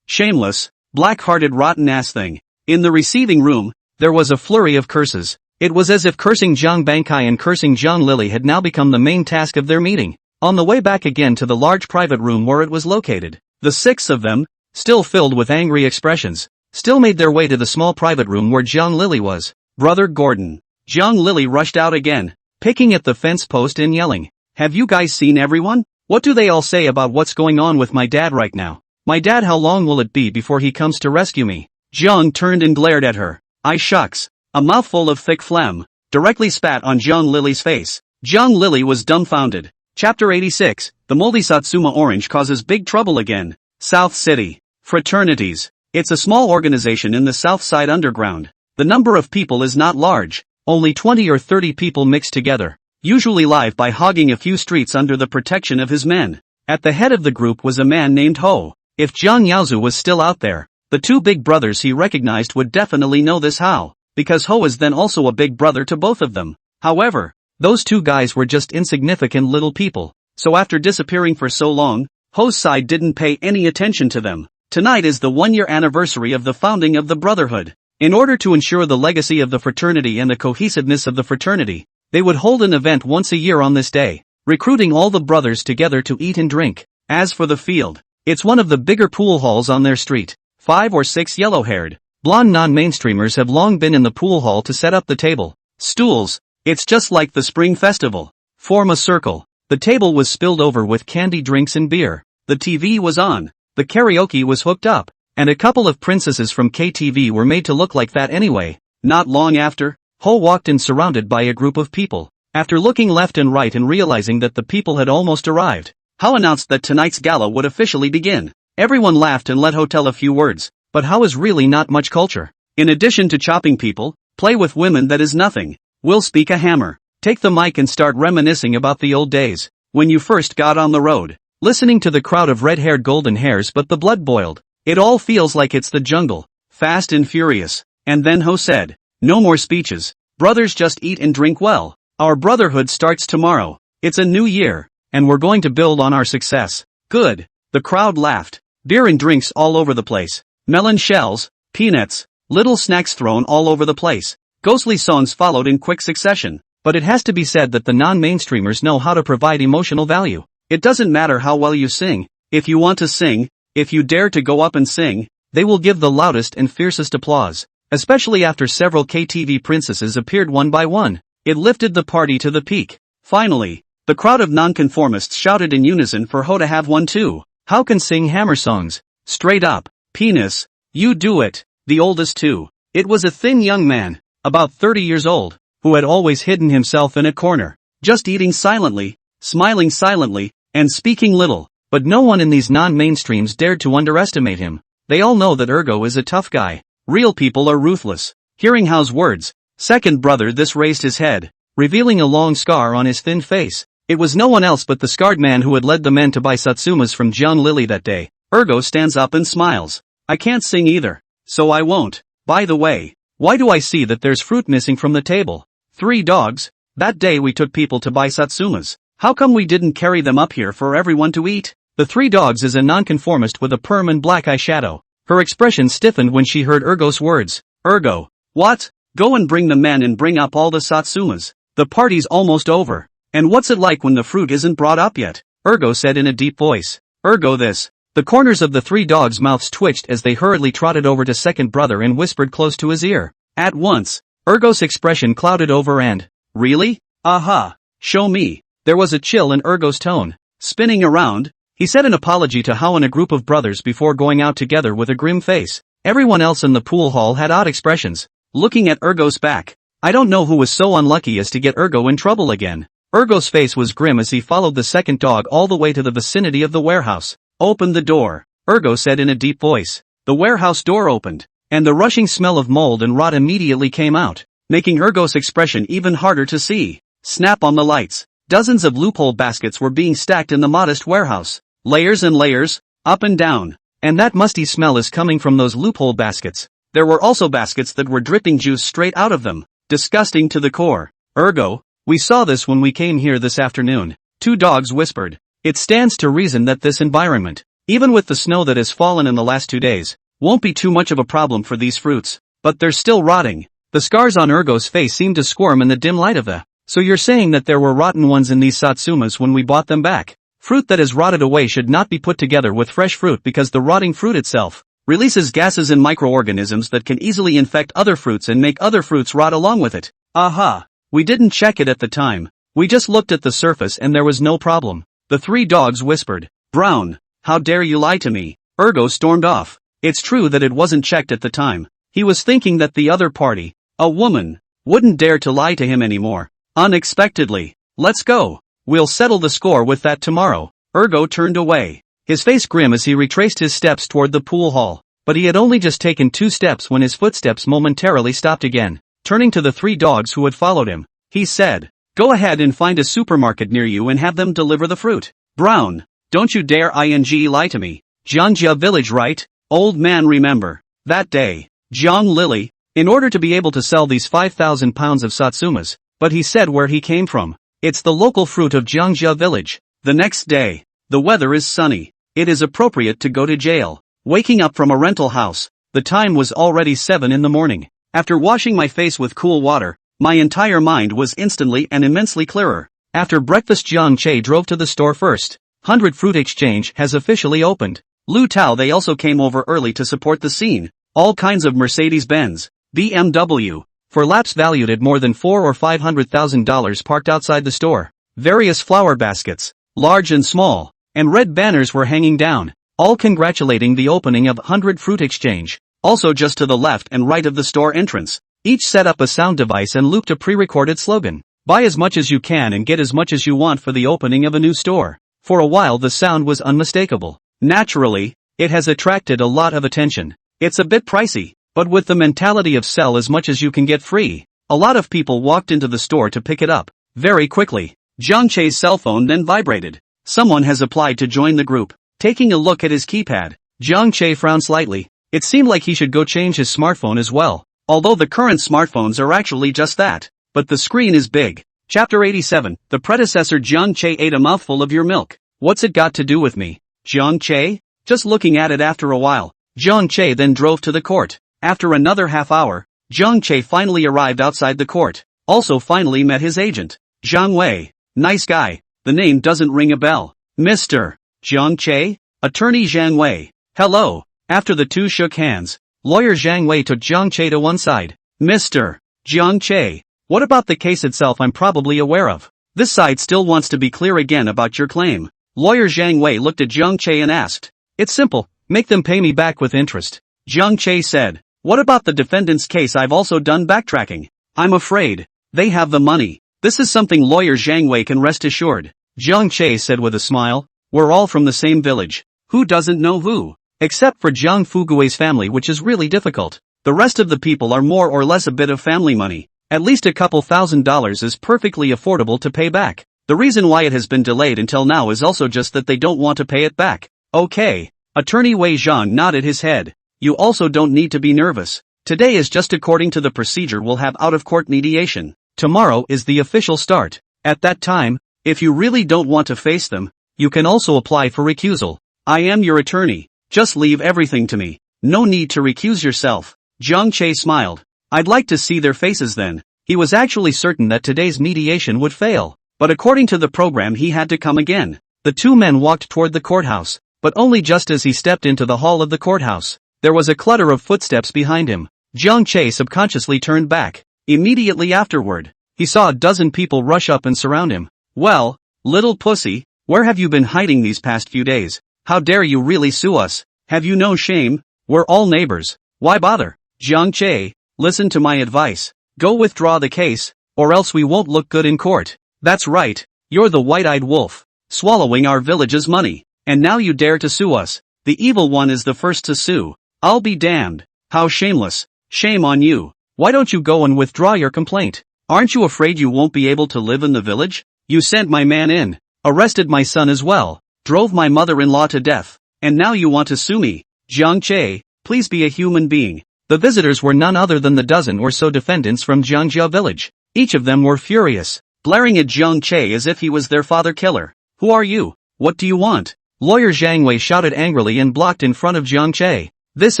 Shameless, black-hearted rotten-ass thing. In the receiving room, there was a flurry of curses. It was as if cursing Jiang Bankai and cursing Jiang Lili had now become the main task of their meeting. On the way back again to the large private room where it was located, the 6 of them, still filled with angry expressions, still made their way to the small private room where Jiang Lili was. Brother Gordon. Jiang Lili rushed out again, picking at the fence post and yelling, "Have you guys seen everyone? What do they all say about what's going on with my dad right now? My dad, how long will it be before he comes to rescue me?" Jiang turned and glared at her. I shucks. A mouthful of thick phlegm directly spat on Jiang Lili's face. Jiang Lili was dumbfounded. Chapter 86, The Moldy Satsuma Orange Causes Big Trouble Again. South City. Fraternities. It's a small organization in the South Side Underground. The number of people is not large, only 20 or 30 people mixed together, usually live by hogging a few streets under the protection of his men. At the head of the group was a man named Ho. If Jiang Yaozu was still out there, the 2 big brothers he recognized would definitely know this how, because Ho is then also a big brother to both of them. However, those 2 guys were just insignificant little people, so after disappearing for so long, Ho's side didn't pay any attention to them. Tonight is the 1-year anniversary of the founding of the Brotherhood. In order to ensure the legacy of the fraternity and the cohesiveness of the fraternity, they would hold an event once a year on this day, recruiting all the brothers together to eat and drink. As for the field, it's one of the bigger pool halls on their street. 5 or 6 yellow-haired, blonde non-mainstreamers have long been in the pool hall to set up the table. Stools. It's just like the spring festival. Form a circle. The table was spilled over with candy drinks and beer. The TV was on. The karaoke was hooked up. And a couple of princesses from KTV were made to look like that anyway. Not long after, Ho walked in surrounded by a group of people. After looking left and right and realizing that the people had almost arrived, Ho announced that tonight's gala would officially begin. Everyone laughed and let Ho tell a few words, but Ho is really not much culture. In addition to chopping people, play with women, that is nothing. We'll speak a hammer. Take the mic and start reminiscing about the old days, when you first got on the road. Listening to the crowd of red-haired golden hairs, but the blood boiled. It all feels like it's the jungle, fast and furious. And then Ho said, "No more speeches. Brothers, just eat and drink well. Our brotherhood starts tomorrow. It's a new year, and we're going to build on our success." Good. The crowd laughed. Beer and drinks all over the place. Melon shells, peanuts, little snacks thrown all over the place. Ghostly songs followed in quick succession. But it has to be said that the non-mainstreamers know how to provide emotional value. It doesn't matter how well you sing. If you want to sing, if you dare to go up and sing, they will give the loudest and fiercest applause. Especially after several KTV princesses appeared one by one. It lifted the party to the peak. Finally, the crowd of nonconformists shouted in unison for Ho to have one too. How can sing hammer songs? Straight up. Penis. You do it. The oldest too. It was a thin young man, about 30 years old, who had always hidden himself in a corner, just eating silently, smiling silently, and speaking little. But no one in these non-mainstreams dared to underestimate him. They all know that Ergo is a tough guy. Real people are ruthless. Hearing Ho's words, second brother this raised his head, revealing a long scar on his thin face. It was no one else but the scarred man who had led the men to buy Satsumas from Jiang Lili that day. Ergo stands up and smiles. "I can't sing either, so I won't. By the way, Why do I see that there's fruit missing from the table? 3 dogs? That day we took people to buy Satsumas. How come we didn't carry them up here for everyone to eat? The 3 dogs is a nonconformist with a perm and black eyeshadow. Her expression stiffened when she heard Ergo's words. Ergo. What? Go and bring the men and bring up all the Satsumas. The party's almost over. And what's it like when the fruit isn't brought up yet? Ergo said in a deep voice. Ergo this. The corners of the 3 dogs' mouths twitched as they hurriedly trotted over to second brother and whispered close to his ear. At once, Ergo's expression clouded over and, really? Aha. Show me. There was a chill in Ergo's tone. Spinning around, he said an apology to Hao and a group of brothers before going out together with a grim face. Everyone else in the pool hall had odd expressions, looking at Ergo's back. I don't know who was so unlucky as to get Ergo in trouble again. Ergo's face was grim as he followed the second dog all the way to the vicinity of the warehouse. Open the door, Ergo said in a deep voice. The warehouse door opened, and the rushing smell of mold and rot immediately came out, making Ergo's expression even harder to see. Snap on the lights. Dozens of loophole baskets were being stacked in the modest warehouse. Layers and layers, up and down. And that musty smell is coming from those loophole baskets. There were also baskets that were dripping juice straight out of them. Disgusting to the core. Ergo, we saw this when we came here this afternoon. 2 dogs whispered. It stands to reason that this environment, even with the snow that has fallen in the last 2 days, won't be too much of a problem for these fruits. But they're still rotting. The scars on Ergo's face seemed to squirm in the dim light of the. So you're saying that there were rotten ones in these Satsumas when we bought them back? Fruit that has rotted away should not be put together with fresh fruit because the rotting fruit itself releases gases and microorganisms that can easily infect other fruits and make other fruits rot along with it. Aha! We didn't check it at the time. We just looked at the surface and there was no problem. The 3 dogs whispered. Brown, how dare you lie to me? Ergo stormed off. It's true that it wasn't checked at the time. He was thinking that the other party, a woman, wouldn't dare to lie to him anymore. Unexpectedly. Let's go. We'll settle the score with that tomorrow. Ergo turned away, his face grim as he retraced his steps toward the pool hall. But he had only just taken 2 steps when his footsteps momentarily stopped again. Turning to the 3 dogs who had followed him, he said, go ahead and find a supermarket near you and have them deliver the fruit. Brown, don't you dare lie to me. Jiangjia village, right? Old man, remember that day. Jiang Lily, in order to be able to sell these 5,000 pounds of Satsumas, but he said where he came from. It's the local fruit of Jiangjia village. The next day, the weather is sunny. It is appropriate to go to jail. Waking up from a rental house, the time was already 7 in the morning. After washing my face with cool water, my entire mind was instantly and immensely clearer. After breakfast, Jiang Che drove to the store first. 100 Fruit Exchange has officially opened. Lu Tao they also came over early to support the scene. All kinds of Mercedes-Benz, BMW, for laps valued at more than $400,000 or $500,000 parked outside the store. Various flower baskets, large and small, and red banners were hanging down, all congratulating the opening of 100 Fruit Exchange. Also just to the left and right of the store entrance, each set up a sound device and looped a pre-recorded slogan. Buy as much as you can and get as much as you want for the opening of a new store. For a while the sound was unmistakable. Naturally, it has attracted a lot of attention. It's a bit pricey, but with the mentality of sell as much as you can get free, a lot of people walked into the store to pick it up. Very quickly, Jiang Che's cell phone then vibrated. Someone has applied to join the group. Taking a look at his keypad, Jiang Che frowned slightly. It seemed like he should go change his smartphone as well. Although the current smartphones are actually just that. But the screen is big. Chapter 87. The predecessor. Jiang Che ate a mouthful of your milk. What's it got to do with me? Jiang Che? Just looking at it after a while. Jiang Che then drove to the court. After another half hour, Jiang Che finally arrived outside the court. Also finally met his agent. Zhang Wei. Nice guy. The name doesn't ring a bell. Mr. Jiang Che? Attorney Zhang Wei. Hello. After the two shook hands, lawyer Zhang Wei took Jiang Che to one side. Mr. Jiang Che, what about the case itself I'm probably aware of? This side still wants to be clear again about your claim. Lawyer Zhang Wei looked at Jiang Che and asked. It's simple, make them pay me back with interest. Jiang Che said. What about the defendant's case? I've also done backtracking. I'm afraid they have the money. This is something lawyer Zhang Wei can rest assured. Jiang Che said with a smile. We're all from the same village. Who doesn't know who? Except for Jiang Fugui's family, which is really difficult. The rest of the people are more or less a bit of family money. At least a couple $1,000s is perfectly affordable to pay back. The reason why it has been delayed until now is also just that they don't want to pay it back. Okay. Attorney Wei Zhang nodded his head. You also don't need to be nervous. Today is just according to the procedure we'll have out-of-court mediation. Tomorrow is the official start. At that time, if you really don't want to face them, you can also apply for recusal. I am your attorney. Just leave everything to me. No need to recuse yourself. Jiang Che smiled. I'd like to see their faces then. He was actually certain that today's mediation would fail. But according to the program he had to come again. The two men walked toward the courthouse, but only just as he stepped into the hall of the courthouse. There was a clutter of footsteps behind him. Jiang Che subconsciously turned back. Immediately afterward, he saw a dozen people rush up and surround him. Well, little pussy, where have you been hiding these past few days? How dare you really sue us? Have you no shame? We're all neighbors. Why bother? Jiang Che, listen to my advice. Go withdraw the case, or else we won't look good in court. That's right, you're the white-eyed wolf, swallowing our village's money, and now you dare to sue us. The evil one is the first to sue. I'll be damned. How shameless. Shame on you. Why don't you go and withdraw your complaint? Aren't you afraid you won't be able to live in the village? You sent my man in, arrested my son as well, drove my mother-in-law to death, and now you want to sue me. Jiang Che, please be a human being. The visitors were none other than the dozen or so defendants from Jiangjia village. Each of them were furious, glaring at Jiang Che as if he was their father killer. Who are you? What do you want? Lawyer Zhang Wei shouted angrily and blocked in front of Jiang Che. This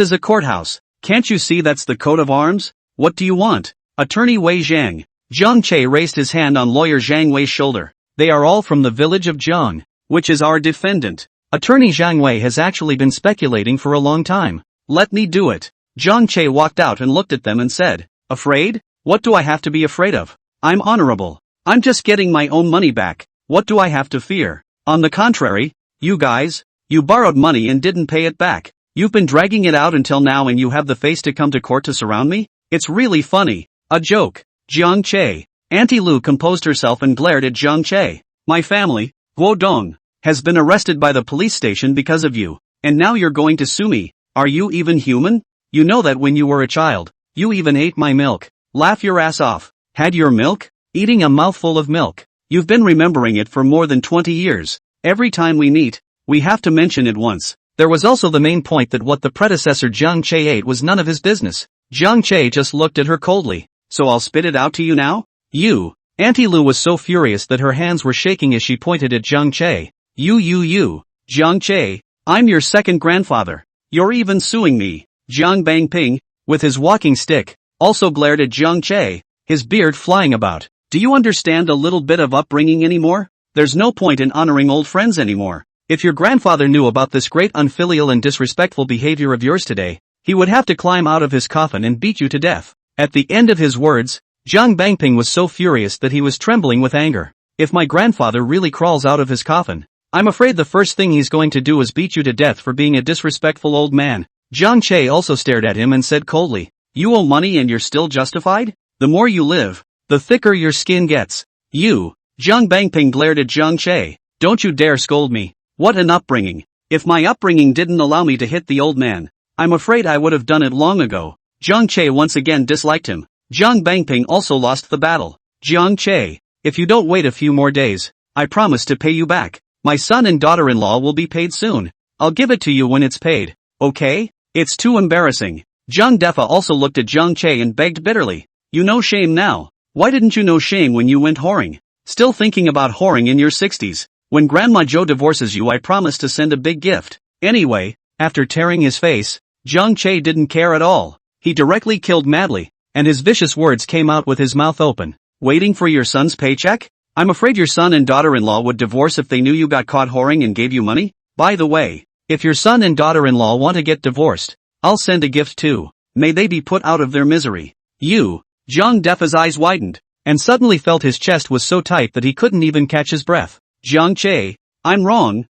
is a courthouse. Can't you see that's the coat of arms? What do you want? Attorney Wei Zhang. Jiang Che raised his hand on lawyer Zhang Wei's shoulder. They are all from the village of Jiang, which is our defendant. Attorney Zhang Wei has actually been speculating for a long time. Let me do it. Jiang Che walked out and looked at them and said, Afraid? What do I have to be afraid of? I'm honorable. I'm just getting my own money back. What do I have to fear? On the contrary, you guys, you borrowed money and didn't pay it back. You've been dragging it out until now and you have the face to come to court to surround me? It's really funny. A joke. Jiang Che. Auntie Lu composed herself and glared at Jiang Che. My family, Guodong, has been arrested by the police station because of you, and now you're going to sue me. Are you even human? You know that when you were a child, you even ate my milk. Laugh your ass off. Had your milk? Eating a mouthful of milk. You've been remembering it for more than 20 years. Every time we meet, we have to mention it once. There was also the main point that what the predecessor Jiang Che ate was none of his business. Jiang Che just looked at her coldly. So I'll spit it out to you now? You. Auntie Lu was so furious that her hands were shaking as she pointed at Jiang Che. You. Jiang Che, I'm your second grandfather. You're even suing me. Jiang Bangping, with his walking stick, also glared at Jiang Che, his beard flying about. Do you understand a little bit of upbringing anymore? There's no point in honoring old friends anymore. If your grandfather knew about this great unfilial and disrespectful behavior of yours today, he would have to climb out of his coffin and beat you to death. At the end of his words, Jiang Bangping was so furious that he was trembling with anger. If my grandfather really crawls out of his coffin, I'm afraid the first thing he's going to do is beat you to death for being a disrespectful old man. Jiang Che also stared at him and said coldly, You owe money and you're still justified? The more you live, the thicker your skin gets. You. Jiang Bangping glared at Jiang Che. Don't you dare scold me. What an upbringing. If my upbringing didn't allow me to hit the old man, I'm afraid I would have done it long ago. Jiang Che once again disliked him. Jiang Bangping also lost the battle. Jiang Che, if you don't wait a few more days, I promise to pay you back. My son and daughter-in-law will be paid soon. I'll give it to you when it's paid. Okay? It's too embarrassing. Jiang Defa also looked at Jiang Che and begged bitterly. You know shame now. Why didn't you know shame when you went whoring? Still thinking about whoring in your 60s. When Grandma Jo divorces you I promise to send a big gift. Anyway, after tearing his face, Jiang Che didn't care at all. He directly killed madly, and his vicious words came out with his mouth open. Waiting for your son's paycheck? I'm afraid your son and daughter-in-law would divorce if they knew you got caught whoring and gave you money? By the way, if your son and daughter-in-law want to get divorced, I'll send a gift too. May they be put out of their misery. You. Jiang Defa's eyes widened, and suddenly felt his chest was so tight that he couldn't even catch his breath. Jiang Che, I'm wrong.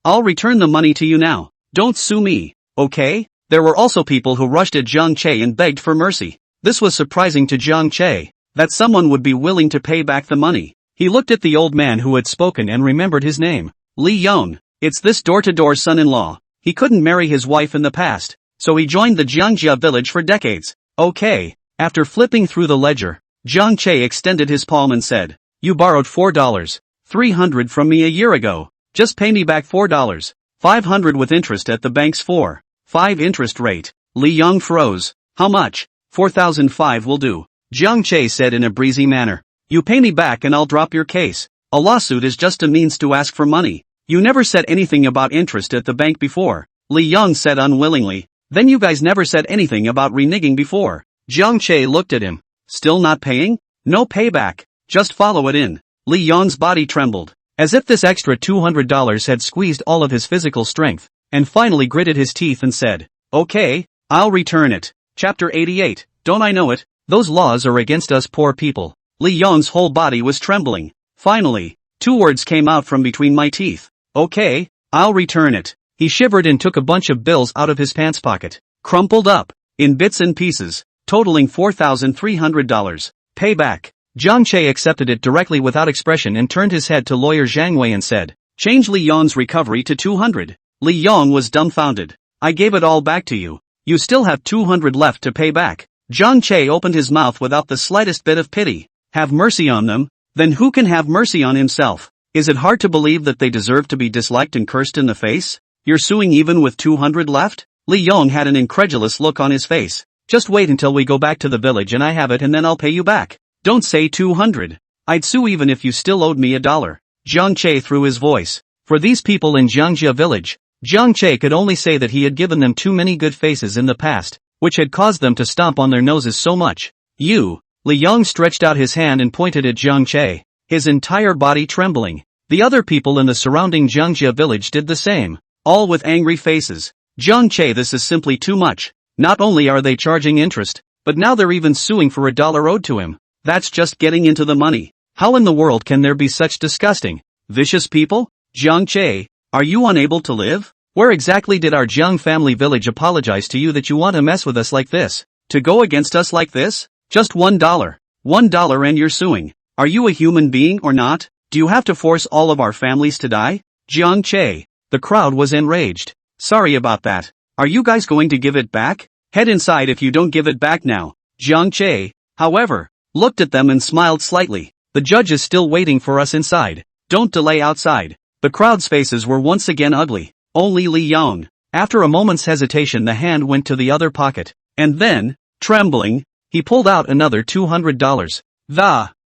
I'll return the money to you now. Don't sue me, okay? There were also people who rushed at Jiang Che and begged for mercy. This was surprising to Jiang Che, that someone would be willing to pay back the money. He looked at the old man who had spoken and remembered his name. Li Yong. It's this door-to-door son-in-law. He couldn't marry his wife in the past, so he joined the Jiangjia village for decades. Okay. After flipping through the ledger, Jiang Che extended his palm and said, You borrowed $4.300 from me a year ago. Just pay me back $4.500 with interest at the bank's 4.5 interest rate. Li Yong froze. How much? 4,005 will do, Jiang Che said in a breezy manner. You pay me back and I'll drop your case. A lawsuit is just a means to ask for money. You never said anything about interest at the bank before, Li Yang said unwillingly. Then you guys never said anything about reneging before. Jiang Che looked at him. Still not paying? No payback. Just follow it in. Li Yang's body trembled, as if this extra $200 had squeezed all of his physical strength, and finally gritted his teeth and said, okay, I'll return it. Chapter 88, don't I know it? Those laws are against us poor people. Li Yang's whole body was trembling. Finally, two words came out from between my teeth. Okay, I'll return it. He shivered and took a bunch of bills out of his pants pocket, crumpled up, in bits and pieces, totaling $4,300. Payback. Jiang Che accepted it directly without expression and turned his head to lawyer Zhang Wei and said, change Li Yang's recovery to 200. Li Yang was dumbfounded. I gave it all back to you. You still have 200 left to pay back. Jiang Che opened his mouth without the slightest bit of pity. Have mercy on them? Then who can have mercy on himself? Is it hard to believe that they deserve to be disliked and cursed in the face? You're suing even with 200 left? Li Yang had an incredulous look on his face. Just wait until we go back to the village and I have it and then I'll pay you back. Don't say 200. I'd sue even if you still owed me $1. Jiang Che threw his voice. For these people in Jiangjia village, Jiang Che could only say that he had given them too many good faces in the past, which had caused them to stomp on their noses so much. You. Li Yang stretched out his hand and pointed at Jiang Che, his entire body trembling. The other people in the surrounding Jiangjia village did the same, all with angry faces. Jiang Che, this is simply too much. Not only are they charging interest, but now they're even suing for $1 owed to him. That's just getting into the money. How in the world can there be such disgusting, vicious people? Jiang Che, are you unable to live? Where exactly did our Jiang family village apologize to you that you want to mess with us like this? To go against us like this? Just $1. $1 and you're suing. Are you a human being or not? Do you have to force all of our families to die? Jiang Che. The crowd was enraged. Sorry about that. Are you guys going to give it back? Head inside if you don't give it back now. Jiang Che, however, looked at them and smiled slightly. The judge is still waiting for us inside. Don't delay outside. The crowd's faces were once again ugly. Only Li Yang. After a moment's hesitation, the hand went to the other pocket. And then, trembling, he pulled out another $200.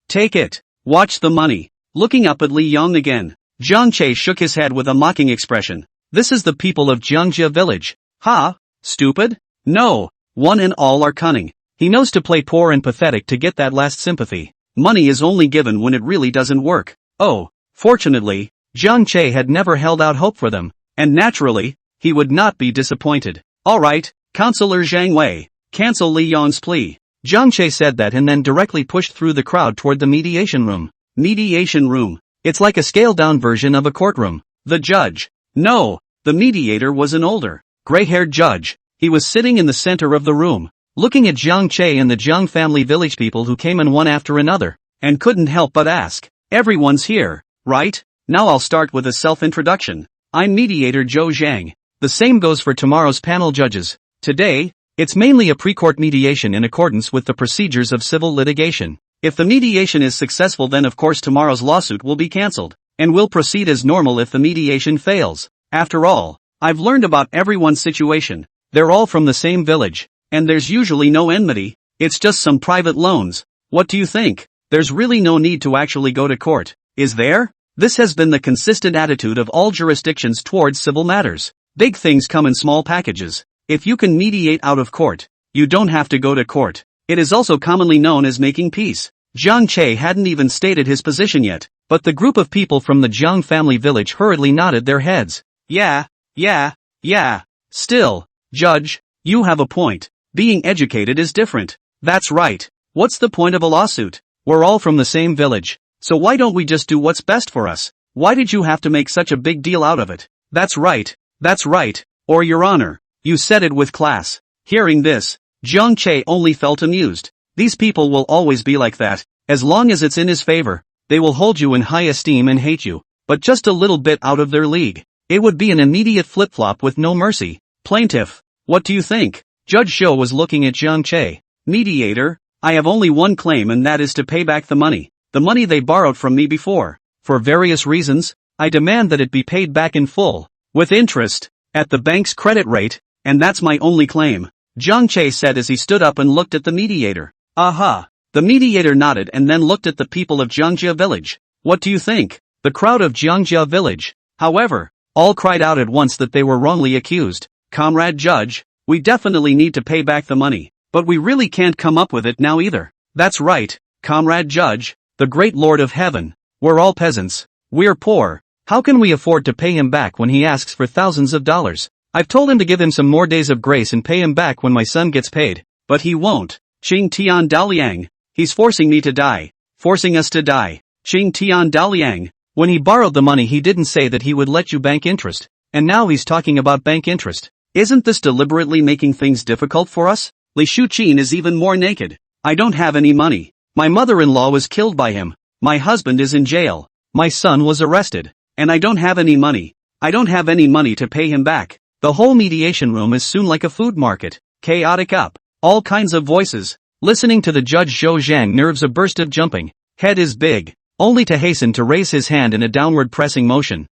Take it. Watch the money. Looking up at Li Yang again, Jiang Che shook his head with a mocking expression. This is the people of Jiangjia village. Ha? Stupid? No. One and all are cunning. He knows to play poor and pathetic to get that last sympathy. Money is only given when it really doesn't work. Oh, fortunately, Jiang Che had never held out hope for them, and naturally, he would not be disappointed. Alright, Counselor Zhang Wei, cancel Li Yang's plea. Jiang Che said that and then directly pushed through the crowd toward the mediation room. Mediation room. It's like a scaled-down version of a courtroom. The judge. No, the mediator was an older, gray-haired judge. He was sitting in the center of the room, looking at Jiang Che and the Jiang family village people who came in one after another, and couldn't help but ask, everyone's here, right? Now I'll start with a self-introduction. I'm Mediator Zhou Zhang. The same goes for tomorrow's panel judges. Today, it's mainly a pre-court mediation in accordance with the procedures of civil litigation. If the mediation is successful, then of course tomorrow's lawsuit will be cancelled, and will proceed as normal if the mediation fails. After all, I've learned about everyone's situation. They're all from the same village, and there's usually no enmity. It's just some private loans. What do you think? There's really no need to actually go to court, is there? This has been the consistent attitude of all jurisdictions towards civil matters. Big things come in small packages. If you can mediate out of court, you don't have to go to court. It is also commonly known as making peace. Jiang Che hadn't even stated his position yet, but the group of people from the Jiang family village hurriedly nodded their heads. Yeah. Still, Judge, you have a point. Being educated is different. That's right. What's the point of a lawsuit? We're all from the same village. So why don't we just do what's best for us? Why did you have to make such a big deal out of it? That's right. Or Your Honor, you said it with class. Hearing this, Jiang Che only felt amused. These people will always be like that. As long as it's in his favor, they will hold you in high esteem and hate you, but just a little bit out of their league. It would be an immediate flip-flop with no mercy. Plaintiff, what do you think? Judge Shou was looking at Jiang Che. Mediator, I have only one claim, and that is to pay back the money they borrowed from me before. For various reasons, I demand that it be paid back in full, with interest, at the bank's credit rate, and that's my only claim. Jiang Che said as he stood up and looked at the mediator. Aha! The mediator nodded and then looked at the people of Jiangjia village. What do you think? The crowd of Jiangjia village, however, all cried out at once that they were wrongly accused. Comrade Judge, we definitely need to pay back the money, but we really can't come up with it now either. That's right, Comrade Judge, the great Lord of Heaven. We're all peasants. We're poor. How can we afford to pay him back when he asks for thousands of dollars? I've told him to give him some more days of grace and pay him back when my son gets paid, but he won't. Qing Tian Daliang. He's forcing me to die. Forcing us to die. Qing Tian Daliang. When he borrowed the money he didn't say that he would let you bank interest, and now he's talking about bank interest. Isn't this deliberately making things difficult for us? Li Shuqin is even more naked. I don't have any money. My mother-in-law was killed by him. My husband is in jail. My son was arrested. And I don't have any money. I don't have any money to pay him back. The whole mediation room is soon like a food market. Chaotic up. All kinds of voices. Listening to the judge Zhou Zhang, nerves a burst of jumping. Head is big. Only to hasten to raise his hand in a downward pressing motion.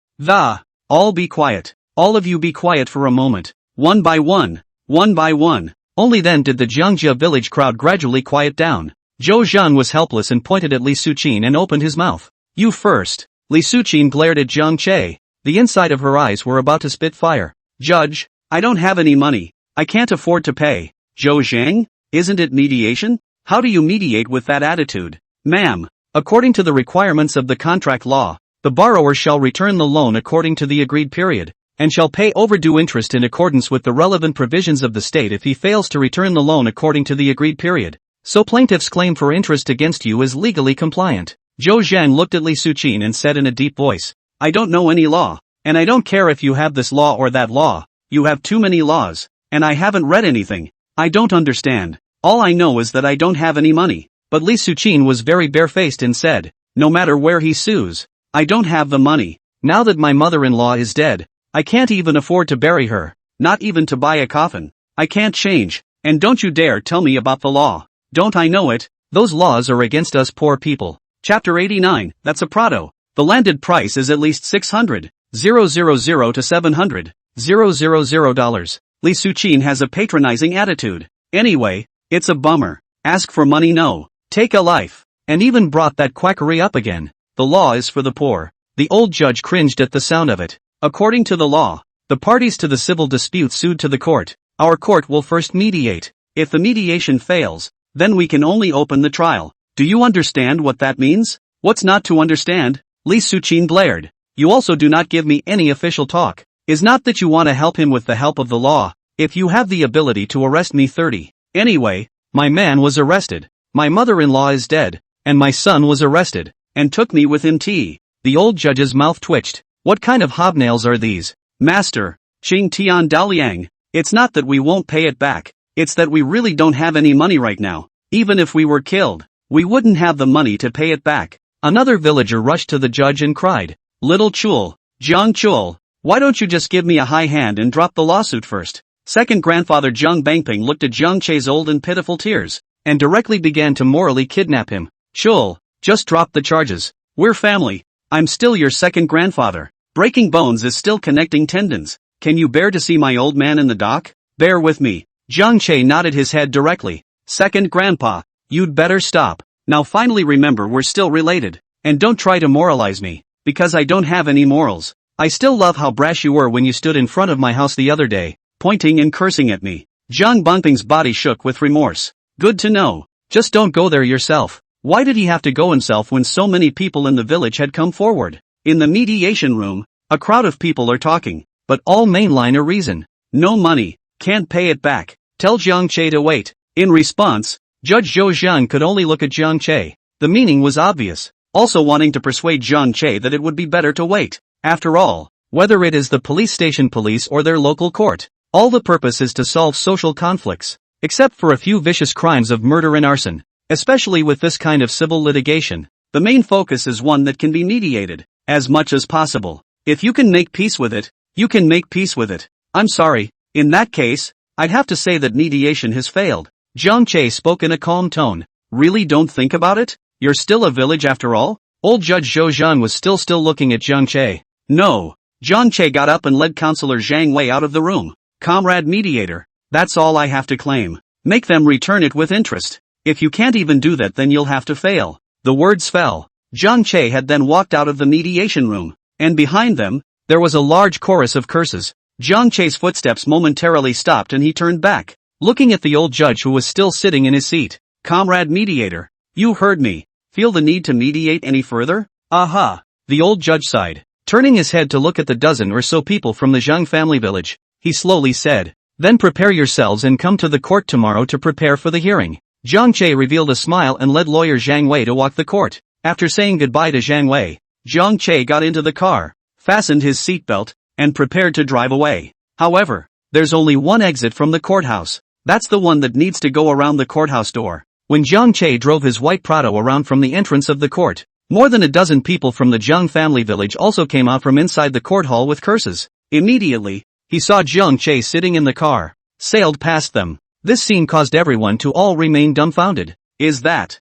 All be quiet. All of you be quiet for a moment. One by one. One by one. Only then did the Jiangjia village crowd gradually quiet down. Zhou Zhang was helpless and pointed at Li Suqin and opened his mouth. You first. Li Suqin glared at Jiang Che. The inside of her eyes were about to spit fire. Judge, I don't have any money. I can't afford to pay. Zhou Zhang? Isn't it mediation? How do you mediate with that attitude? Ma'am, according to the requirements of the contract law, the borrower shall return the loan according to the agreed period, and shall pay overdue interest in accordance with the relevant provisions of the state if he fails to return the loan according to the agreed period. So plaintiff's claim for interest against you is legally compliant. Zhou Zhang looked at Li Suqin and said in a deep voice, I don't know any law, and I don't care if you have this law or that law. You have too many laws, and I haven't read anything. I don't understand. All I know is that I don't have any money. But Li Suqin was very barefaced and said, no matter where he sues, I don't have the money. Now that my mother-in-law is dead, I can't even afford to bury her, not even to buy a coffin. I can't change, and don't you dare tell me about the law. Don't I know it? Those laws are against us poor people. Chapter 89, that's a Prado. The landed price is at least $600,000 to $700,000. Li Suqin has a patronizing attitude. Anyway, it's a bummer. Ask for money, no. Take a life. And even brought that quackery up again. The law is for the poor. The old judge cringed at the sound of it. According to the law, the parties to the civil dispute sued to the court. Our court will first mediate. If the mediation fails, then we can only open the trial. Do you understand what that means? What's not to understand? Li Suqin glared. You also do not give me any official talk. Is not that you want to help him with the help of the law? If you have the ability to arrest me 30. Anyway, my man was arrested. My mother-in-law is dead, and my son was arrested, and took me with him. The old judge's mouth twitched. What kind of hobnails are these? Master, Qing Tian Daliang, it's not that we won't pay it back, it's that we really don't have any money right now. Even if we were killed, we wouldn't have the money to pay it back. Another villager rushed to the judge and cried, Little Chul, Jiang Chul, why don't you just give me a high hand and drop the lawsuit first? Second grandfather Zhang Bangping looked at Jiang Che's old and pitiful tears, and directly began to morally kidnap him. Chul, just drop the charges. We're family. I'm still your second grandfather. Breaking bones is still connecting tendons. Can you bear to see my old man in the dock? Bear with me. Jiang Che nodded his head directly. Second grandpa, you'd better stop. Now finally remember we're still related. And don't try to moralize me, because I don't have any morals. I still love how brash you were when you stood in front of my house the other day, pointing and cursing at me. Zhang Bangping's body shook with remorse. Good to know. Just don't go there yourself. Why did he have to go himself when so many people in the village had come forward? In the mediation room, a crowd of people are talking, but all mainline a reason. No money, can't pay it back, tell Jiang Che to wait. In response, Judge Zhou Zhang could only look at Jiang Che. The meaning was obvious, also wanting to persuade Jiang Che that it would be better to wait. After all, whether it is the police station police or their local court, all the purpose is to solve social conflicts, except for a few vicious crimes of murder and arson. Especially with this kind of civil litigation, the main focus is one that can be mediated, as much as possible. If you can make peace with it, you can make peace with it. I'm sorry, in that case, I'd have to say that mediation has failed. Jiang Che spoke in a calm tone. Really don't think about it? You're still a village after all? Old Judge Zhou Zhang was still looking at Jiang Che. No. Jiang Che got up and led Counselor Zhang Wei out of the room. Comrade mediator, That's all I have to claim. Make them return it with interest. If you can't even do that, then you'll have to fail." The words fell. Jiang Che had then walked out of the mediation room, and behind them, there was a large chorus of curses. Jiang Che's footsteps momentarily stopped and he turned back, looking at the old judge who was still sitting in his seat. "Comrade mediator, you heard me. Feel the need to mediate any further?" "Aha." The old judge sighed. Turning his head to look at the dozen or so people from the Zhang family village, he slowly said, "Then prepare yourselves and come to the court tomorrow to prepare for the hearing." Jiang Che revealed a smile and led lawyer Zhang Wei to walk the court. After saying goodbye to Zhang Wei, Jiang Che got into the car, fastened his seatbelt, and prepared to drive away. However, there's only one exit from the courthouse. That's the one that needs to go around the courthouse door. When Jiang Che drove his white Prado around from the entrance of the court, more than a dozen people from the Zhang family village also came out from inside the court hall with curses. Immediately, he saw Jiang Che sitting in the car, sailed past them. This scene caused everyone to all remain dumbfounded. "Is that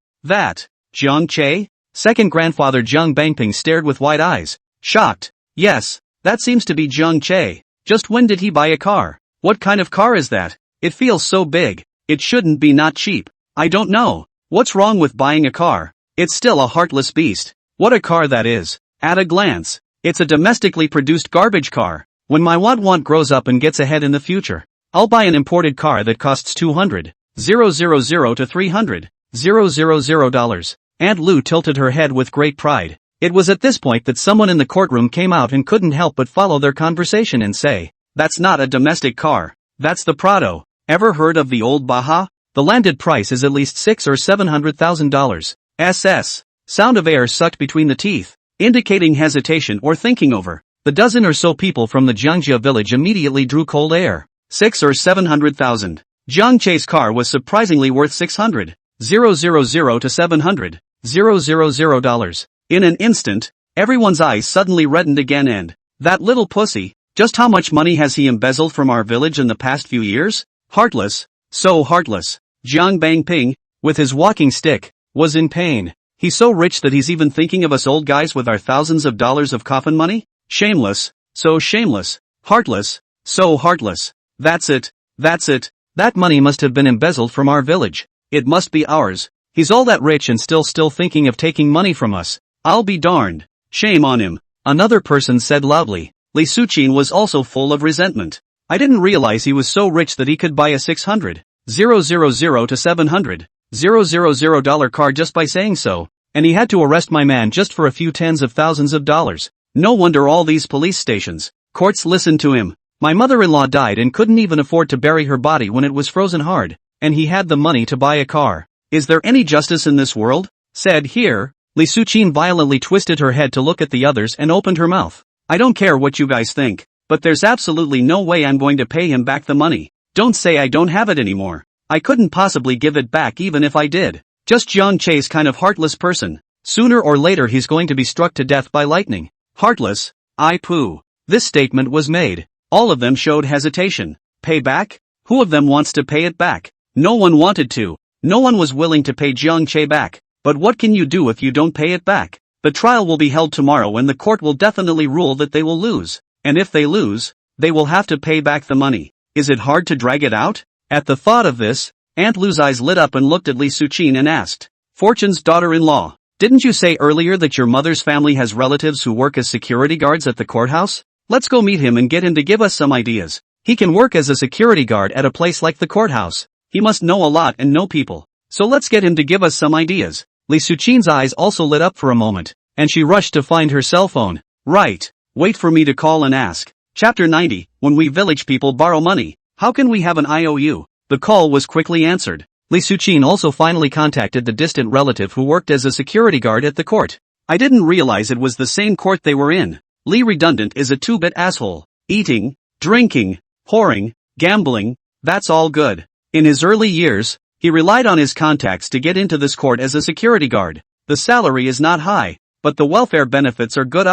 Jiang Che?" Second grandfather Jiang Bangping stared with wide eyes, shocked. "Yes, that seems to be Jiang Che. Just when did he buy a car? What kind of car is that? It feels so big. It shouldn't be not cheap." "I don't know. What's wrong with buying a car? It's still a heartless beast. What a car that is. At a glance, it's a domestically produced garbage car. When my want grows up and gets ahead in the future, I'll buy an imported car that costs $200,000 to $300,000. Aunt Lu tilted her head with great pride. It was at this point that someone in the courtroom came out and couldn't help but follow their conversation and say, "That's not a domestic car. That's the Prado. Ever heard of the old Baja? The landed price is at least $600,000 or $700,000. SS." Sound of air sucked between the teeth, indicating hesitation or thinking over. The dozen or so people from the Jiangjia village immediately drew cold air. 6 or 700,000. Jiang Che's car was surprisingly worth $600,000 to $700,000. In an instant, everyone's eyes suddenly reddened again and, "That little pussy, just how much money has he embezzled from our village in the past few years? Heartless, so heartless." Jiang Bangping, with his walking stick, was in pain. "He's so rich that he's even thinking of us old guys with our thousands of dollars of coffin money? Shameless, so shameless. Heartless, so heartless. That's it. That money must have been embezzled from our village. It must be ours. He's all that rich and still thinking of taking money from us. I'll be darned. Shame on him." Another person said loudly. Li Suqin was also full of resentment. "I didn't realize he was so rich that he could buy a $600,000 to $700,000 car just by saying so, and he had to arrest my man just for a few tens of thousands of dollars. No wonder all these police stations, courts listened to him. My mother-in-law died and couldn't even afford to bury her body when it was frozen hard, and he had the money to buy a car. Is there any justice in this world?" Said here, Li Suqin violently twisted her head to look at the others and opened her mouth. "I don't care what you guys think, but there's absolutely no way I'm going to pay him back the money. Don't say I don't have it anymore. I couldn't possibly give it back even if I did. Just Jiang Che's kind of heartless person. Sooner or later he's going to be struck to death by lightning. Heartless, I poo." This statement was made. All of them showed hesitation. Pay back? Who of them wants to pay it back? No one wanted to. No one was willing to pay Jiang Che back. But what can you do if you don't pay it back? The trial will be held tomorrow and the court will definitely rule that they will lose. And if they lose, they will have to pay back the money. Is it hard to drag it out? At the thought of this, Aunt Lu's eyes lit up and looked at Li Suqin and asked, "Fortune's daughter-in-law, didn't you say earlier that your mother's family has relatives who work as security guards at the courthouse? Let's go meet him and get him to give us some ideas. He can work as a security guard at a place like the courthouse. He must know a lot and know people. So let's get him to give us some ideas." Li Suqin's eyes also lit up for a moment, and she rushed to find her cell phone. "Right. Wait for me to call and ask." Chapter 90, When we village people borrow money, how can we have an IOU? The call was quickly answered. Li Suqin also finally contacted the distant relative who worked as a security guard at the court. "I didn't realize it was the same court they were in. Li Redundant is a two-bit asshole. Eating, drinking, whoring, gambling, that's all good. In his early years, he relied on his contacts to get into this court as a security guard. The salary is not high, but the welfare benefits are good.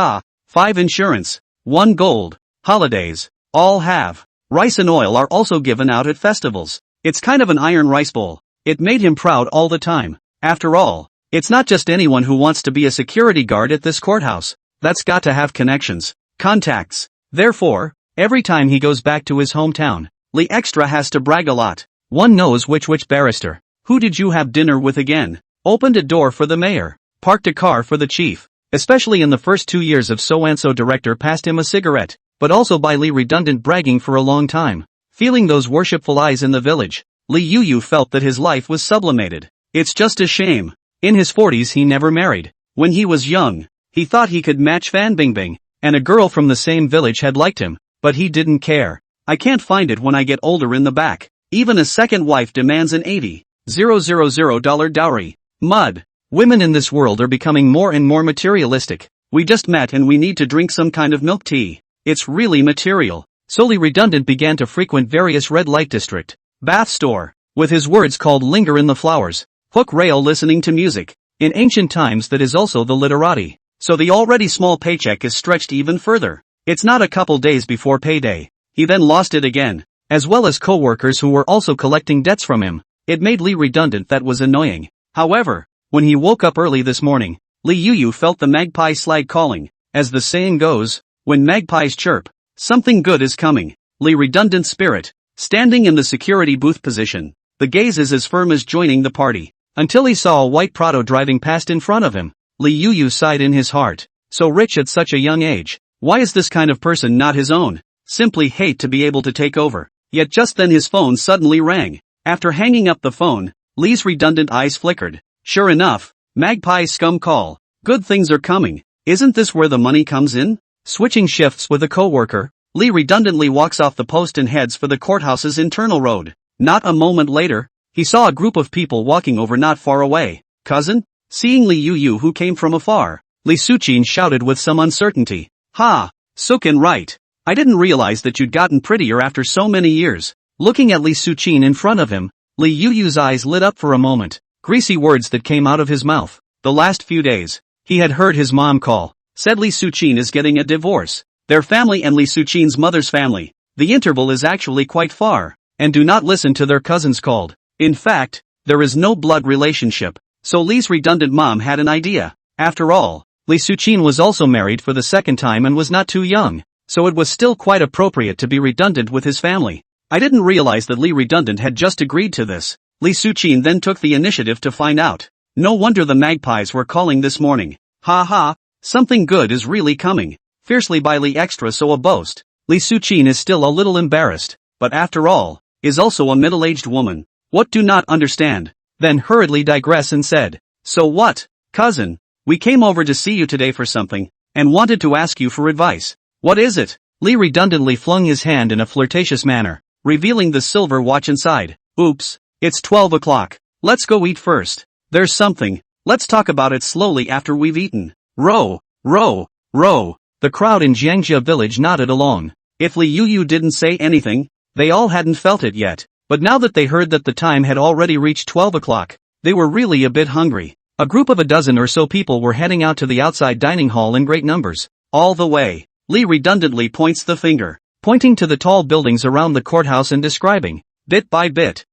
5 insurance, 1 gold, holidays, all have. Rice and oil are also given out at festivals. It's kind of an iron rice bowl. It made him proud all the time. After all, it's not just anyone who wants to be a security guard at this courthouse. That's got to have connections, contacts. Therefore, every time he goes back to his hometown, Li Extra has to brag a lot. One knows which barrister. Who did you have dinner with again? Opened a door for the mayor. Parked a car for the chief. Especially in the first 2 years of so-and-so director passed him a cigarette. But also by Li redundant bragging for a long time. Feeling those worshipful eyes in the village, Li Yu felt that his life was sublimated. It's just a shame. In his 40s he never married. When he was young, he thought he could match Fan Bingbing, and a girl from the same village had liked him, but he didn't care. I can't find it when I get older in the back. Even a second wife demands an $80,000 dowry. Mud. Women in this world are becoming more and more materialistic. We just met and we need to drink some kind of milk tea. It's really material. Solely redundant began to frequent various red light district, bath store, with his words called linger in the flowers, hook rail listening to music. In ancient times that is also the literati. So the already small paycheck is stretched even further. It's not a couple days before payday. He then lost it again, as well as co-workers who were also collecting debts from him. It made Li redundant. That was annoying. However, when he woke up early this morning, Li Yu felt the magpie slag calling. As the saying goes, when magpies chirp, something good is coming. Li redundant spirit, standing in the security booth position. The gaze is as firm as joining the party. Until he saw a white Prado driving past in front of him. Li Yu sighed in his heart. So rich at such a young age. Why is this kind of person not his own? Simply hate to be able to take over. Yet just then his phone suddenly rang. After hanging up the phone, Li's redundant eyes flickered. Sure enough, magpie scum call. Good things are coming. Isn't this where the money comes in? Switching shifts with a co-worker, Li redundantly walks off the post and heads for the courthouse's internal road. Not a moment later, he saw a group of people walking over not far away. Cousin? Seeing Li Yu who came from afar, Li Suqin shouted with some uncertainty. Ha! Sukin right. I didn't realize that you'd gotten prettier after so many years. Looking at Li Suqin in front of him, Li Yu's eyes lit up for a moment. Greasy words that came out of his mouth. The last few days, he had heard his mom call. Said Li Suqin is getting a divorce. Their family and Li Suqin's mother's family. The interval is actually quite far. And do not listen to their cousins called. In fact, there is no blood relationship. So Li's redundant mom had an idea. After all, Li Suqin was also married for the second time and was not too young. So it was still quite appropriate to be redundant with his family. I didn't realize that Li redundant had just agreed to this. Li Suqin then took the initiative to find out. No wonder the magpies were calling this morning. Ha ha, something good is really coming. Fiercely by Li Extra so a boast. Li Suqin is still a little embarrassed, but after all, is also a middle-aged woman. What do not understand? Then hurriedly digress and said, so what, cousin? We came over to see you today for something, and wanted to ask you for advice. What is it? Li redundantly flung his hand in a flirtatious manner, revealing the silver watch inside. Oops, it's 12 o'clock. Let's go eat first. There's something. Let's talk about it slowly after we've eaten. Row, row, row. The crowd in Jiangjia village nodded along. If Li Yu didn't say anything, they all hadn't felt it yet. But now that they heard that the time had already reached 12 o'clock, they were really a bit hungry. A group of a dozen or so people were heading out to the outside dining hall in great numbers. All the way, Li redundantly points the finger, pointing to the tall buildings around the courthouse and describing, bit by bit.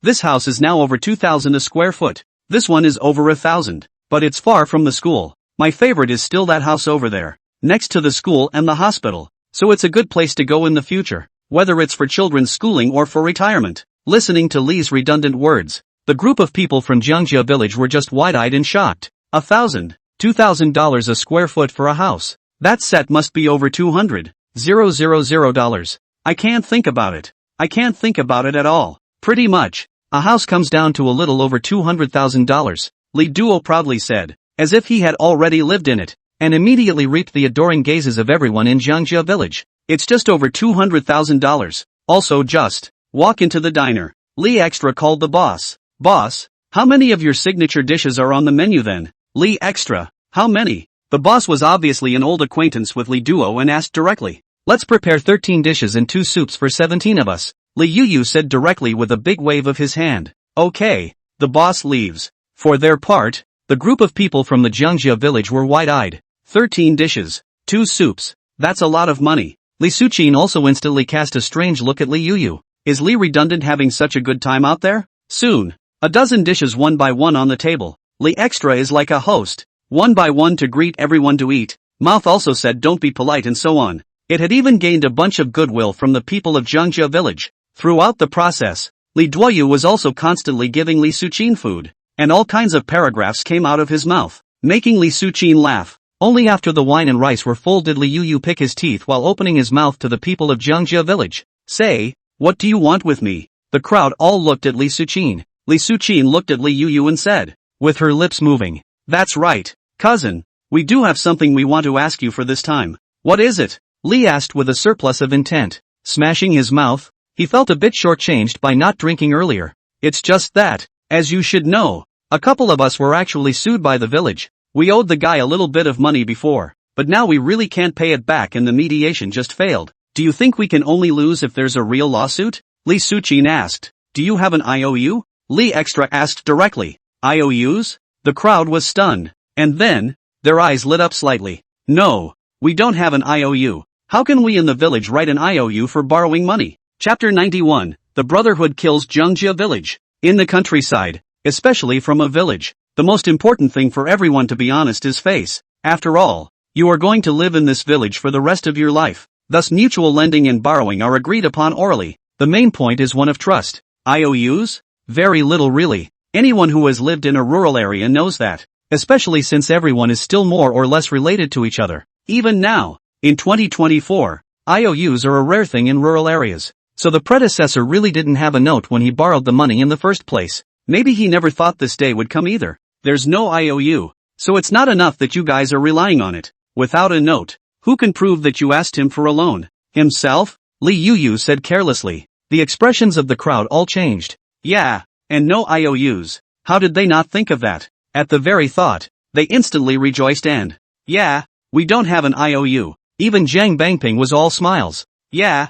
This house is now over 2,000 a square foot. This one is over 1,000. But it's far from the school. My favorite is still that house over there, next to the school and the hospital. So it's a good place to go in the future. Whether it's for children's schooling or for retirement. Listening to Li's redundant words, the group of people from Jiangjia village were just wide-eyed and shocked. $2,000 a square foot for a house. That set must be over $200,000. I can't think about it. I can't think about it at all. Pretty much, a house comes down to a little over $200,000, Li Duo proudly said, as if he had already lived in it, and immediately reaped the adoring gazes of everyone in Jiangjia village. It's just over $200,000. Also just, walk into the diner. Li Extra called the boss. Boss, how many of your signature dishes are on the menu then? Li Extra, how many? The boss was obviously an old acquaintance with Li Duo and asked directly. Let's prepare 13 dishes and 2 soups for 17 of us. Li Yu said directly with a big wave of his hand. Okay, the boss leaves. For their part, the group of people from the Jiangjia village were wide-eyed. 13 dishes, 2 soups, that's a lot of money. Li Suqin also instantly cast a strange look at Li Yu. Is Li redundant having such a good time out there? Soon, a dozen dishes one by one on the table. Li Extra is like a host, one by one to greet everyone to eat. Mouth also said don't be polite and so on. It had even gained a bunch of goodwill from the people of Zhongjia village. Throughout the process, Li Duoyu was also constantly giving Li Suqin food, and all kinds of paragraphs came out of his mouth, making Li Suqin laugh. Only after the wine and rice were full did Li Yuyu pick his teeth while opening his mouth to the people of Zhongjia village. Say, what do you want with me? The crowd all looked at Li Suqin. Li Suqin looked at Li Yuyu and said, with her lips moving, that's right, cousin. We do have something we want to ask you for this time. What is it? Li asked with a surplus of intent. Smashing his mouth, he felt a bit shortchanged by not drinking earlier. It's just that, as you should know, a couple of us were actually sued by the village. We owed the guy a little bit of money before, but now we really can't pay it back and the mediation just failed. Do you think we can only lose if there's a real lawsuit? Li Suqin asked. Do you have an IOU? Li Extra asked directly. IOUs? The crowd was stunned, and then, their eyes lit up slightly. No, we don't have an IOU. How can we in the village write an IOU for borrowing money? Chapter 91, The Brotherhood Kills Zhongjia Village. In the countryside, especially from a village, the most important thing for everyone to be honest is face. After all, you are going to live in this village for the rest of your life. Thus mutual lending and borrowing are agreed upon orally. The main point is one of trust. IOUs? Very little really. Anyone who has lived in a rural area knows that, especially since everyone is still more or less related to each other. Even now, in 2024, IOUs are a rare thing in rural areas. So the predecessor really didn't have a note when he borrowed the money in the first place. Maybe he never thought this day would come either. There's no IOU, so it's not enough that you guys are relying on it. Without a note, who can prove that you asked him for a loan? Himself? Li Yuyu said carelessly. The expressions of the crowd all changed. Yeah, and no IOUs. How did they not think of that? At the very thought, they instantly rejoiced and, yeah, we don't have an IOU. Even Zhang Bangping was all smiles. Yeah,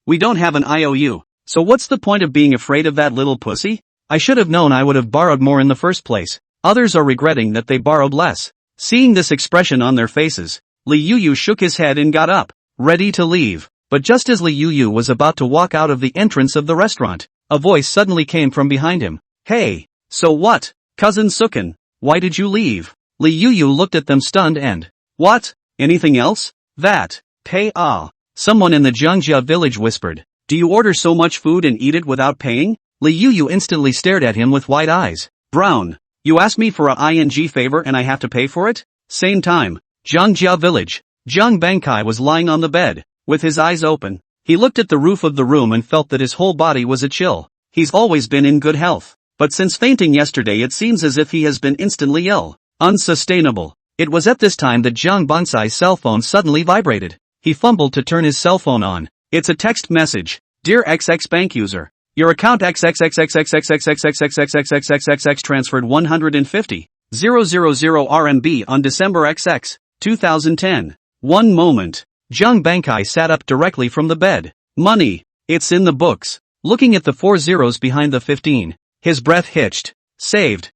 we don't have an IOU. So what's the point of being afraid of that little pussy? I should have known I would have borrowed more in the first place. Others are regretting that they borrowed less. Seeing this expression on their faces, Li Yuyu shook his head and got up, ready to leave. But just as Li Yuyu was about to walk out of the entrance of the restaurant, a voice suddenly came from behind him. Hey, so what, cousin Sukin? Why did you leave? Li Yuyu looked at them stunned and, what? Anything else? That, pay Someone in the Zhongjia village whispered. Do you order so much food and eat it without paying? Li Yuyu instantly stared at him with wide eyes. Brown, you asked me for a ing favor and I have to pay for it? Same time, Zhongjia village. Zhang Bangkai was lying on the bed, with his eyes open. He looked at the roof of the room and felt that his whole body was a chill. He's always been in good health, but since fainting yesterday it seems as if he has been instantly ill. Unsustainable. It was at this time that Zhang Bangsai's cell phone suddenly vibrated. He fumbled to turn his cell phone on. It's a text message. Dear XX bank user, your account XXXXXXXXXXXXXXXXXX transferred 150,000 RMB on December XX, 2010. One moment. Zhang Bangkai sat up directly from the bed. Money. It's in the books. Looking at the 4 zeros behind the 15, his breath hitched. Saved.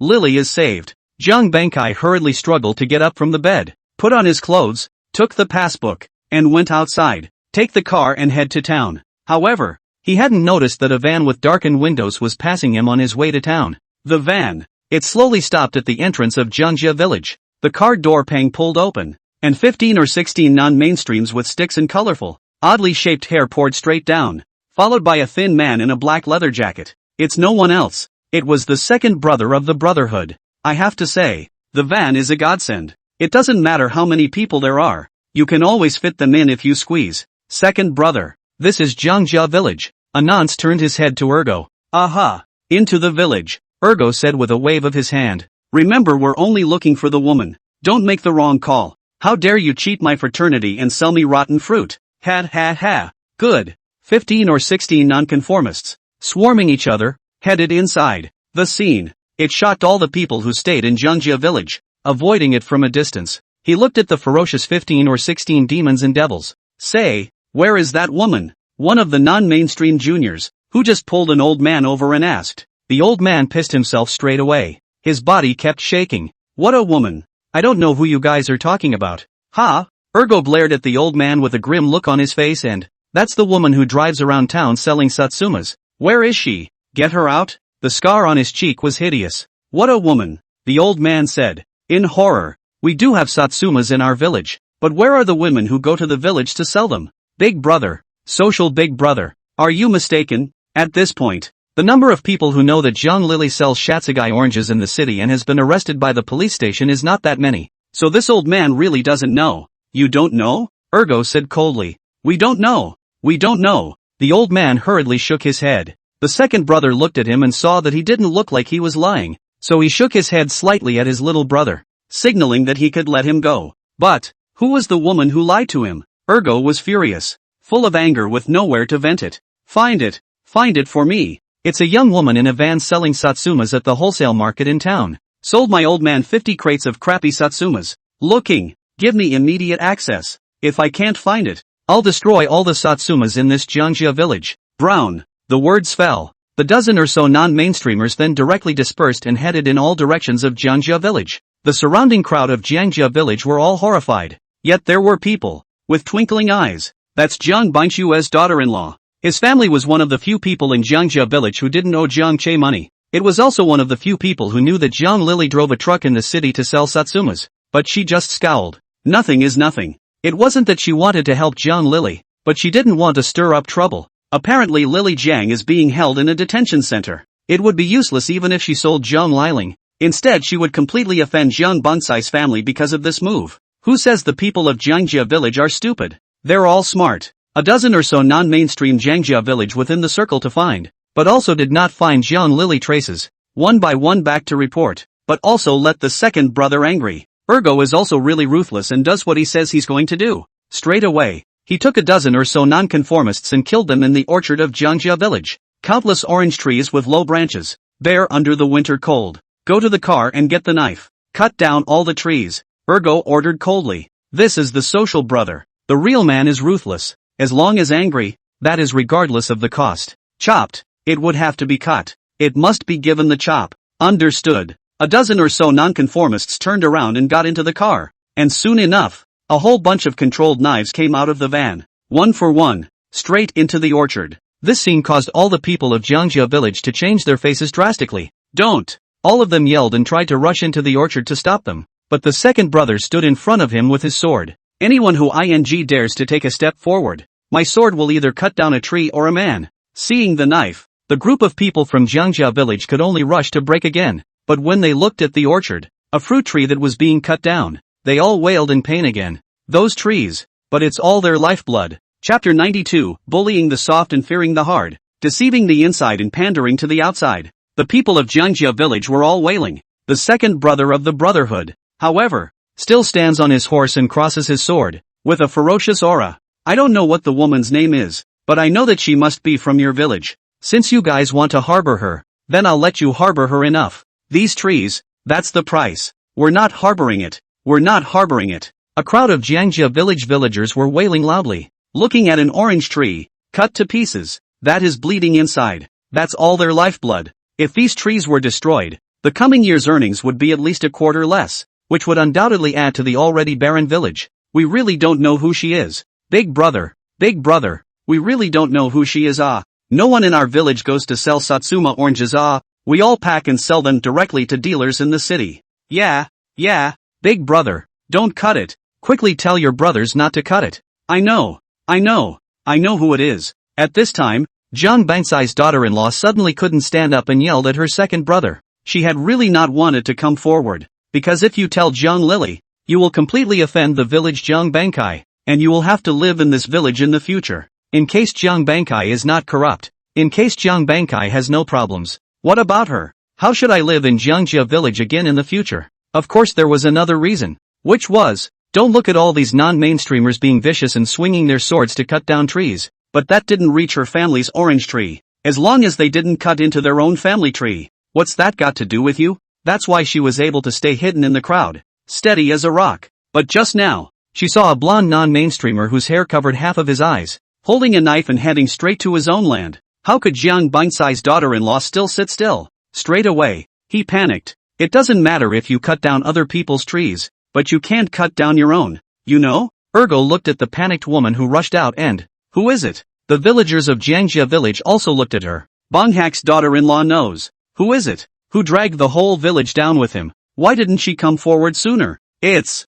Lily is saved. Zhang Bangkai hurriedly struggled to get up from the bed, put on his clothes, took the passbook, and went outside. Take the car and head to town. However, he hadn't noticed that a van with darkened windows was passing him on his way to town. The van. It slowly stopped at the entrance of Zhongjia village. The car door pang pulled open, and 15 or 16 non-mainstreams with sticks and colorful, oddly shaped hair poured straight down, followed by a thin man in a black leather jacket. It's no one else. It was the second brother of the Brotherhood. I have to say, the van is a godsend. It doesn't matter how many people there are. You can always fit them in if you squeeze. Second brother. This is Zhongjia village. Anance turned his head to Ergo. Aha. Into the village, Ergo said with a wave of his hand. Remember, we're only looking for the woman. Don't make the wrong call. How dare you cheat my fraternity and sell me rotten fruit? Ha. Good. 15 or 16 nonconformists, swarming each other, headed inside. The scene. It shocked all the people who stayed in Zhongjia village. Avoiding it from a distance, he looked at the ferocious 15 or 16 demons and devils. Say, where is that woman? One of the non-mainstream juniors, who just pulled an old man over and asked. The old man pissed himself straight away. His body kept shaking. What a woman. I don't know who you guys are talking about. Ha? Ergo glared at the old man with a grim look on his face and, that's the woman who drives around town selling Satsumas. Where is she? Get her out? The scar on his cheek was hideous. What a woman, the old man said. In horror. We do have Satsumas in our village, But where are the women who go to the village to sell them? Big brother. Social big brother. Are you mistaken? At this point, the number of people who know that Zhang Lily sells Shatsugai oranges in the city and has been arrested by the police station is not that many. So this old man really doesn't know. You don't know? Ergo said coldly. We don't know. We don't know. The old man hurriedly shook his head. The second brother looked at him and saw that he didn't look like he was lying, so he shook his head slightly at his little brother, signaling that he could let him go. But, who was the woman who lied to him? Ergo was furious, full of anger with nowhere to vent it. Find it for me. It's a young woman in a van selling Satsumas at the wholesale market in town. Sold my old man 50 crates of crappy Satsumas. Looking. Give me immediate access. If I can't find it, I'll destroy all the Satsumas in this Jiangjia village. Brown. The words fell. The dozen or so non-mainstreamers then directly dispersed and headed in all directions of Jiangjia village. The surrounding crowd of Jiangjia village were all horrified. Yet there were people, with twinkling eyes. That's Jiang Baichu's daughter-in-law. His family was one of the few people in Jiangjia village who didn't owe Jiang Che money. It was also one of the few people who knew that Zhang Lily drove a truck in the city to sell Satsumas. But she just scowled. Nothing is nothing. It wasn't that she wanted to help Zhang Lily, but she didn't want to stir up trouble. Apparently Lily Jiang is being held in a detention center. It would be useless even if she sold Zhang Liling. Instead she would completely offend Jiang Bangsai's family because of this move. Who says the people of Jiangjia village are stupid? They're all smart. A dozen or so non-mainstream Jiangjia village within the circle to find, but also did not find Zhang Lily traces, one by one back to report, but also let the second brother angry. Ergo is also really ruthless and does what he says he's going to do. Straight away, he took a dozen or so nonconformists and killed them in the orchard of Jiangjia village. Countless orange trees with low branches, bare under the winter cold. Go to the car and get the knife. Cut down all the trees. Ergo ordered coldly. This is the social brother. The real man is ruthless. As long as angry, that is regardless of the cost. Chopped. It would have to be cut. It must be given the chop. Understood. A dozen or so nonconformists turned around and got into the car. And soon enough, a whole bunch of controlled knives came out of the van. One for one. Straight into the orchard. This scene caused all the people of Jiangjia village to change their faces drastically. Don't! All of them yelled and tried to rush into the orchard to stop them. But the second brother stood in front of him with his sword. Anyone who dares to take a step forward, my sword will either cut down a tree or a man. Seeing the knife, the group of people from Jiangjia village could only rush to break again. But when they looked at the orchard, a fruit tree that was being cut down, they all wailed in pain again. Those trees, but it's all their lifeblood. Chapter 92, Bullying the soft and fearing the hard, deceiving the inside and pandering to the outside. The people of Jiangjia village were all wailing. The second brother of the brotherhood, however, still stands on his horse and crosses his sword, with a ferocious aura. I don't know what the woman's name is, but I know that she must be from your village. Since you guys want to harbor her, then I'll let you harbor her enough. These trees, that's the price. We're not harboring it. We're not harboring it. A crowd of Jiangjia village villagers were wailing loudly, looking at an orange tree, cut to pieces, that is bleeding inside. That's all their lifeblood. If these trees were destroyed, the coming year's earnings would be at least a quarter less, which would undoubtedly add to the already barren village. We really don't know who she is. Big brother, we really don't know who she is. No one in our village goes to sell Satsuma oranges. We all pack and sell them directly to dealers in the city. Yeah, big brother, don't cut it. Quickly tell your brothers not to cut it. I know who it is. At this time, Zhang Bangsai's daughter-in-law suddenly couldn't stand up and yelled at her second brother. She had really not wanted to come forward, because if you tell Zhang Lily, you will completely offend the village Zhang Bankai, and you will have to live in this village in the future. In case Zhang Bankai is not corrupt, in case Zhang Bankai has no problems. What about her? How should I live in Jiangjia village again in the future? Of course there was another reason, which was, don't look at all these non-mainstreamers being vicious and swinging their swords to cut down trees, but that didn't reach her family's orange tree, as long as they didn't cut into their own family tree. What's that got to do with you? That's why she was able to stay hidden in the crowd, steady as a rock. But just now, she saw a blonde non-mainstreamer whose hair covered half of his eyes, holding a knife and heading straight to his own land. How could Jiang Bangsai's daughter-in-law still sit still? Straight away, he panicked. It doesn't matter if you cut down other people's trees, but you can't cut down your own, you know? Ergo looked at the panicked woman who rushed out and, who is it? The villagers of Jiangjia village also looked at her. Bonghak's daughter-in-law knows. Who is it? Who dragged the whole village down with him? Why didn't she come forward sooner? It's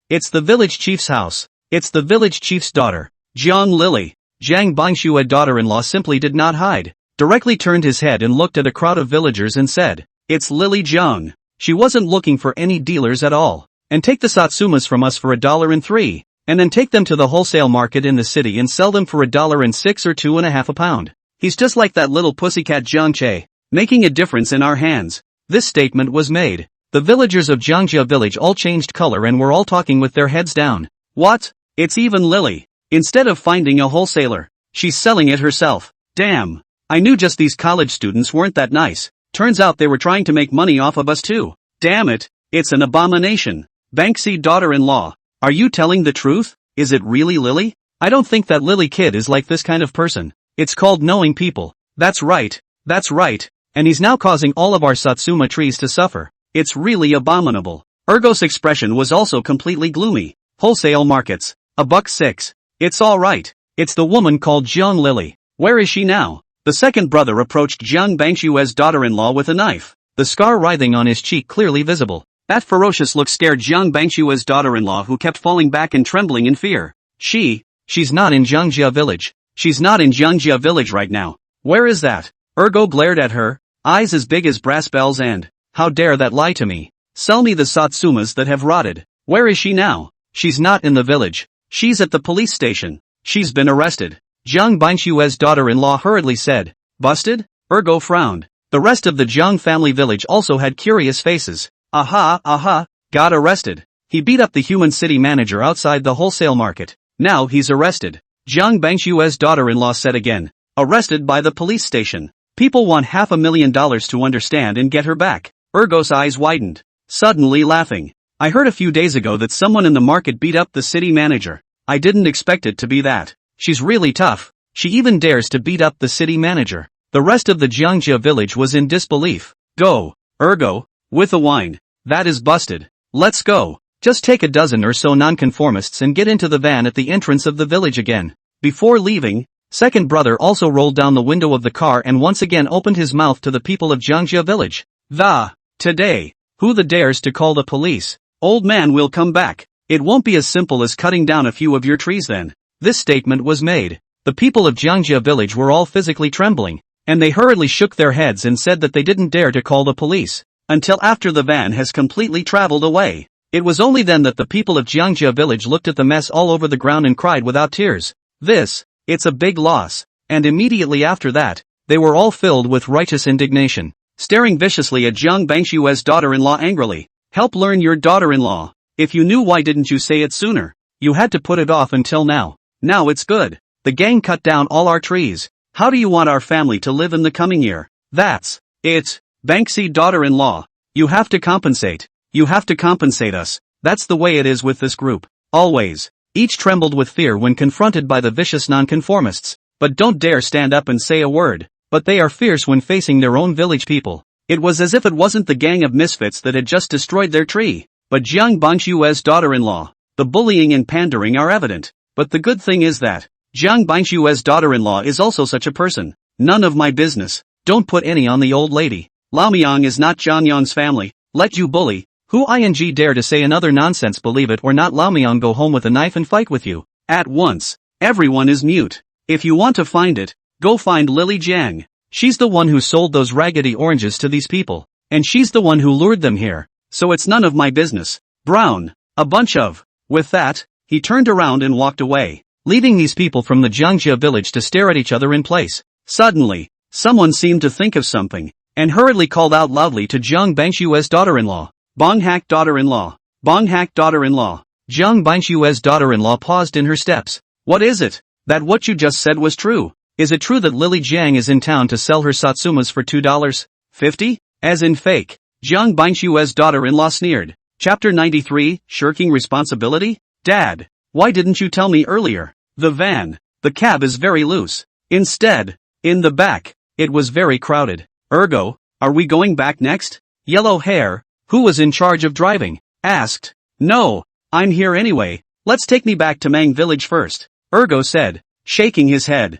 It's the village chief's house. It's the village chief's daughter, Jiang Lily. Jiang Bangshua's daughter-in-law simply did not hide, directly turned his head and looked at a crowd of villagers and said, "It's Lily Jiang. She wasn't looking for any dealers at all. And take the Satsumas from us for $1.03, and then take them to the wholesale market in the city and sell them for $1.06 or $2.50 a pound. He's just like that little pussycat Jiang Che, making a difference in our hands." This statement was made. The villagers of Jiangjia village all changed color and were all talking with their heads down. What? It's even Lily. Instead of finding a wholesaler, she's selling it herself. Damn. I knew just these college students weren't that nice. Turns out they were trying to make money off of us too. Damn it. It's an abomination. Banksy daughter-in-law. Are you telling the truth? Is it really Lily? I don't think that Lily kid is like this kind of person. It's called knowing people. That's right. That's right. And he's now causing all of our Satsuma trees to suffer. It's really abominable. Ergo's expression was also completely gloomy. Wholesale markets. $1.06. It's alright. It's the woman called Jiang Lily. Where is she now? The second brother approached Jiang Bangshua's daughter-in-law with a knife, the scar writhing on his cheek clearly visible. That ferocious look scared Jiang Bangshua's daughter-in-law, who kept falling back and trembling in fear. She's not in Jiangjia village. She's not in Jiangjia village right now. Where is that? Ergo glared at her, eyes as big as brass bells, and, how dare that lie to me? Sell me the Satsumas that have rotted. Where is she now? She's not in the village. She's at the police station. She's been arrested. Jiang Bangshua's daughter-in-law hurriedly said. Busted? Ergo frowned. The rest of the Jiang family village also had curious faces. Aha, got arrested. He beat up the human city manager outside the wholesale market. Now he's arrested. Jiang Bangshua's daughter-in-law said again. Arrested by the police station. People want $500,000 to understand and get her back. Ergo's eyes widened. Suddenly laughing. I heard a few days ago that someone in the market beat up the city manager. I didn't expect it to be that. She's really tough. She even dares to beat up the city manager. The rest of the Jiangjia village was in disbelief. Go, Ergo, with a whine. That is busted. Let's go. Just take a dozen or so nonconformists and get into the van at the entrance of the village again. Before leaving, second brother also rolled down the window of the car and once again opened his mouth to the people of Jiangjia village. Today, who the dares to call the police? Old man will come back. It won't be as simple as cutting down a few of your trees then. This statement was made. The people of Jiangjia village were all physically trembling, and they hurriedly shook their heads and said that they didn't dare to call the police until after the van has completely traveled away. It was only then that the people of Jiangjia village looked at the mess all over the ground and cried without tears. It's a big loss. And immediately after that, they were all filled with righteous indignation, staring viciously at Jiang Bangshua's daughter-in-law angrily. Help learn your daughter-in-law. If you knew, why didn't you say it sooner? You had to put it off until now. Now it's good. The gang cut down all our trees. How do you want our family to live in the coming year? That's it. Banksy daughter-in-law. You have to compensate. You have to compensate us. That's the way it is with this group. Always. Each trembled with fear when confronted by the vicious nonconformists, but don't dare stand up and say a word. But they are fierce when facing their own village people. It was as if it wasn't the gang of misfits that had just destroyed their tree, but Jiang Bangshua's daughter-in-law. The bullying and pandering are evident. But the good thing is that Jiang Bangshua's daughter-in-law is also such a person. None of my business. Don't put any on the old lady. Laomiang is not Jianyang's family. Let you bully. Who ing dare to say another nonsense? Believe it or not, Laomiang go home with a knife and fight with you. At once. Everyone is mute. If you want to find it, go find Lily Jiang. She's the one who sold those raggedy oranges to these people. And she's the one who lured them here. So it's none of my business. Brown. A bunch of. With that, he turned around and walked away, leaving these people from the Jiangjia village to stare at each other in place. Suddenly, someone seemed to think of something, and hurriedly called out loudly to Jiang Bangshua's daughter-in-law. Bong hack daughter-in-law. Bong hack daughter-in-law. Jiang Bangshua's daughter-in-law paused in her steps. What is it? That what you just said was true? Is it true that Lily Jiang is in town to sell her Satsumas for $2.50? As in fake. Jiang Bangshua's daughter-in-law sneered. Chapter 93, Shirking Responsibility? Dad, why didn't you tell me earlier? The cab is very loose. Instead, in the back, it was very crowded. Ergo, are we going back next? Yellow hair, who was in charge of driving, asked. No, I'm here anyway. Let's take me back to Mang village first. Ergo said, shaking his head.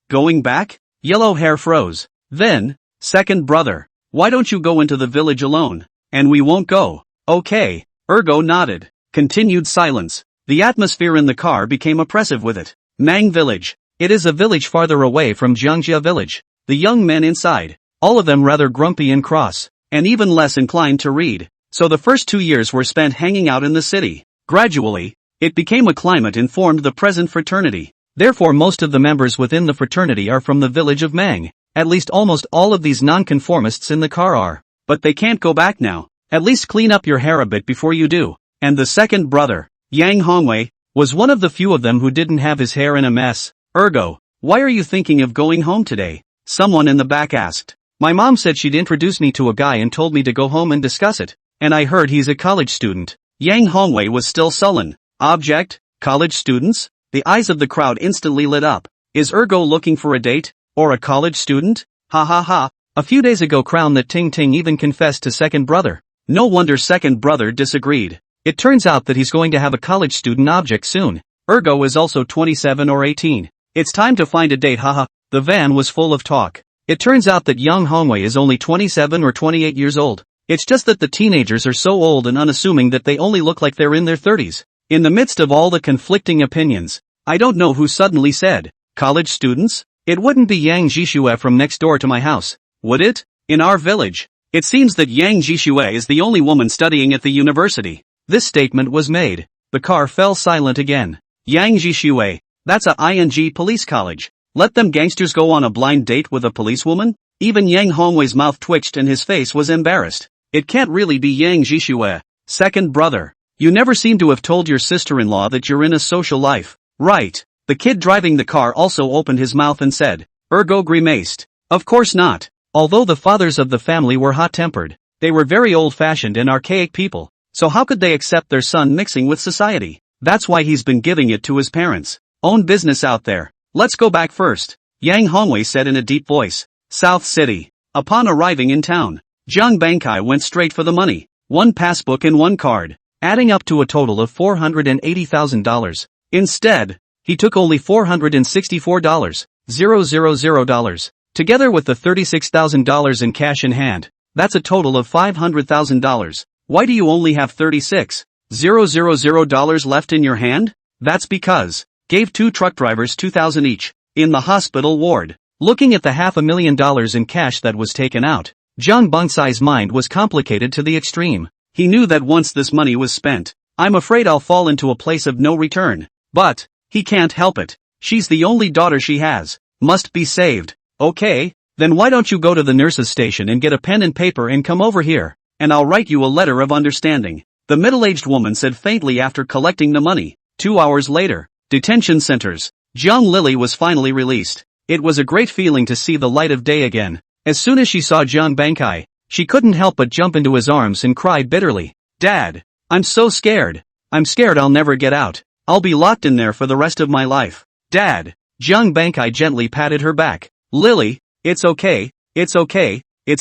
Going back? Yellow hair froze. Then, second brother, why don't you go into the village alone? And we won't go. Okay. Ergo nodded. Continued silence. The atmosphere in the car became oppressive with it. Mang Village. It is a village farther away from Jiangjia Village. The young men inside, all of them rather grumpy and cross, and even less inclined to read. So the first 2 years were spent hanging out in the city. Gradually, it became a climate and formed the present fraternity. Therefore most of the members within the fraternity are from the village of Mang. At least almost all of these nonconformists in the car are. But they can't go back now. At least clean up your hair a bit before you do. And the second brother, Yang Hongwei, was one of the few of them who didn't have his hair in a mess. Ergo, why are you thinking of going home today? Someone in the back asked. My mom said she'd introduce me to a guy and told me to go home and discuss it. And I heard he's a college student. Yang Hongwei was still sullen. Object? College students? The eyes of the crowd instantly lit up. Is Ergo looking for a date? Or a college student? Ha ha ha. A few days ago Crown that Ting Ting even confessed to second brother. No wonder second brother disagreed. It turns out that he's going to have a college student object soon. Ergo is also 27 or 18. It's time to find a date, haha. The van was full of talk. It turns out that Yang Hongwei is only 27 or 28 years old. It's just that the teenagers are so old and unassuming that they only look like they're in their 30s. In the midst of all the conflicting opinions, I don't know who suddenly said, college students? It wouldn't be Yang Jishue from next door to my house, would it? In our village. It seems that Yang Jishue is the only woman studying at the university. This statement was made. The car fell silent again. Yang Jishue, that's a ING police college. Let them gangsters go on a blind date with a policewoman? Even Yang Hongwei's mouth twitched and his face was embarrassed. It can't really be Yang Jishue. Second brother. You never seem to have told your sister-in-law that you're in a social life. Right. The kid driving the car also opened his mouth and said. Ergo grimaced. Of course not. Although the fathers of the family were hot-tempered, they were very old-fashioned and archaic people. So how could they accept their son mixing with society? That's why he's been giving it to his parents. Own business out there. Let's go back first. Yang Hongwei said in a deep voice. South City. Upon arriving in town, Zhang Bangkai went straight for the money. One passbook and one card, adding up to a total of $480,000. Instead, he took only $464,000. Together with the $36,000 in cash in hand, that's a total of $500,000. Why do you only have $36,000 left in your hand? That's because, gave 2 truck drivers $2,000 each, in the hospital ward. Looking at the $500,000 in cash that was taken out, Zhang Bangsai's mind was complicated to the extreme. He knew that once this money was spent, I'm afraid I'll fall into a place of no return. But, he can't help it. She's the only daughter she has. Must be saved. Okay, then why don't you go to the nurse's station and get a pen and paper and come over here, and I'll write you a letter of understanding. The middle-aged woman said faintly after collecting the money. 2 hours later, detention centers. Zhang Lily was finally released. It was a great feeling to see the light of day again. As soon as she saw Zhang Bangkai, she couldn't help but jump into his arms and cried bitterly. Dad, I'm so scared. I'm scared I'll never get out. I'll be locked in there for the rest of my life. Dad. Zhang Bangkai gently patted her back. Lily, it's okay, it's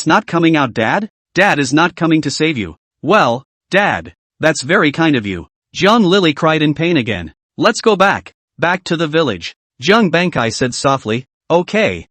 not coming out, Dad? Dad is not coming to save you. Well, Dad, that's very kind of you. Zhang Lily cried in pain again. Let's go back to the village. Zhang Bangkai said softly. Okay.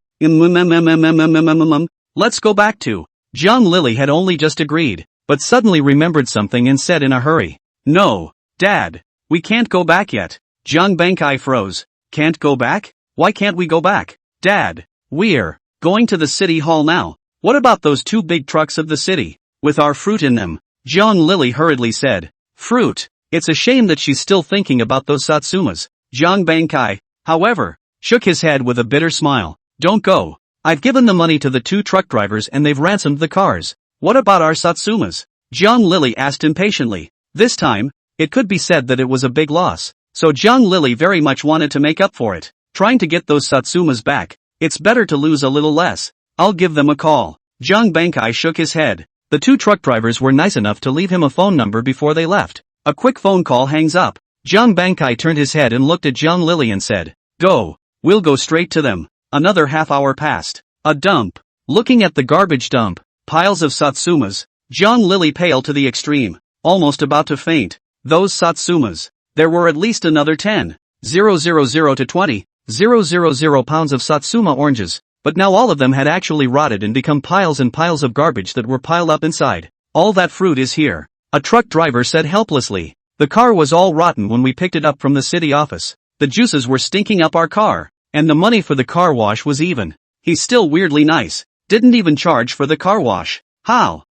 Let's go back to. Zhang Lily had only just agreed, but suddenly remembered something and said in a hurry. No, Dad, we can't go back yet. Zhang Bangkai froze. Can't go back? Why can't we go back? Dad, we're going to the city hall now. What about those 2 big trucks of the city, with our fruit in them? Zhang Lily hurriedly said. Fruit. It's a shame that she's still thinking about those Satsumas. Zhang Bangkai, however, shook his head with a bitter smile. Don't go. I've given the money to the 2 truck drivers and they've ransomed the cars. What about our Satsumas? Zhang Lily asked impatiently. This time, it could be said that it was a big loss. So Zhang Lily very much wanted to make up for it. Trying to get those Satsumas back. It's better to lose a little less. I'll give them a call. Zhang Bangkai shook his head. The 2 truck drivers were nice enough to leave him a phone number before they left. A quick phone call hangs up. Zhang Bangkai turned his head and looked at Zhang Lily and said. Go. We'll go straight to them. Another half hour passed. A dump. Looking at the garbage dump, piles of Satsumas, Zhang Lily paled to the extreme, almost about to faint. Those Satsumas. There were at least another 10. 000 to 20. 000 pounds of Satsuma oranges, but now all of them had actually rotted and become piles and piles of garbage that were piled up inside. All that fruit is here. A truck driver said helplessly. The car was all rotten when we picked it up from the city office. The juices were stinking up our car. And the money for the car wash was even. He's still weirdly nice. Didn't even charge for the car wash. How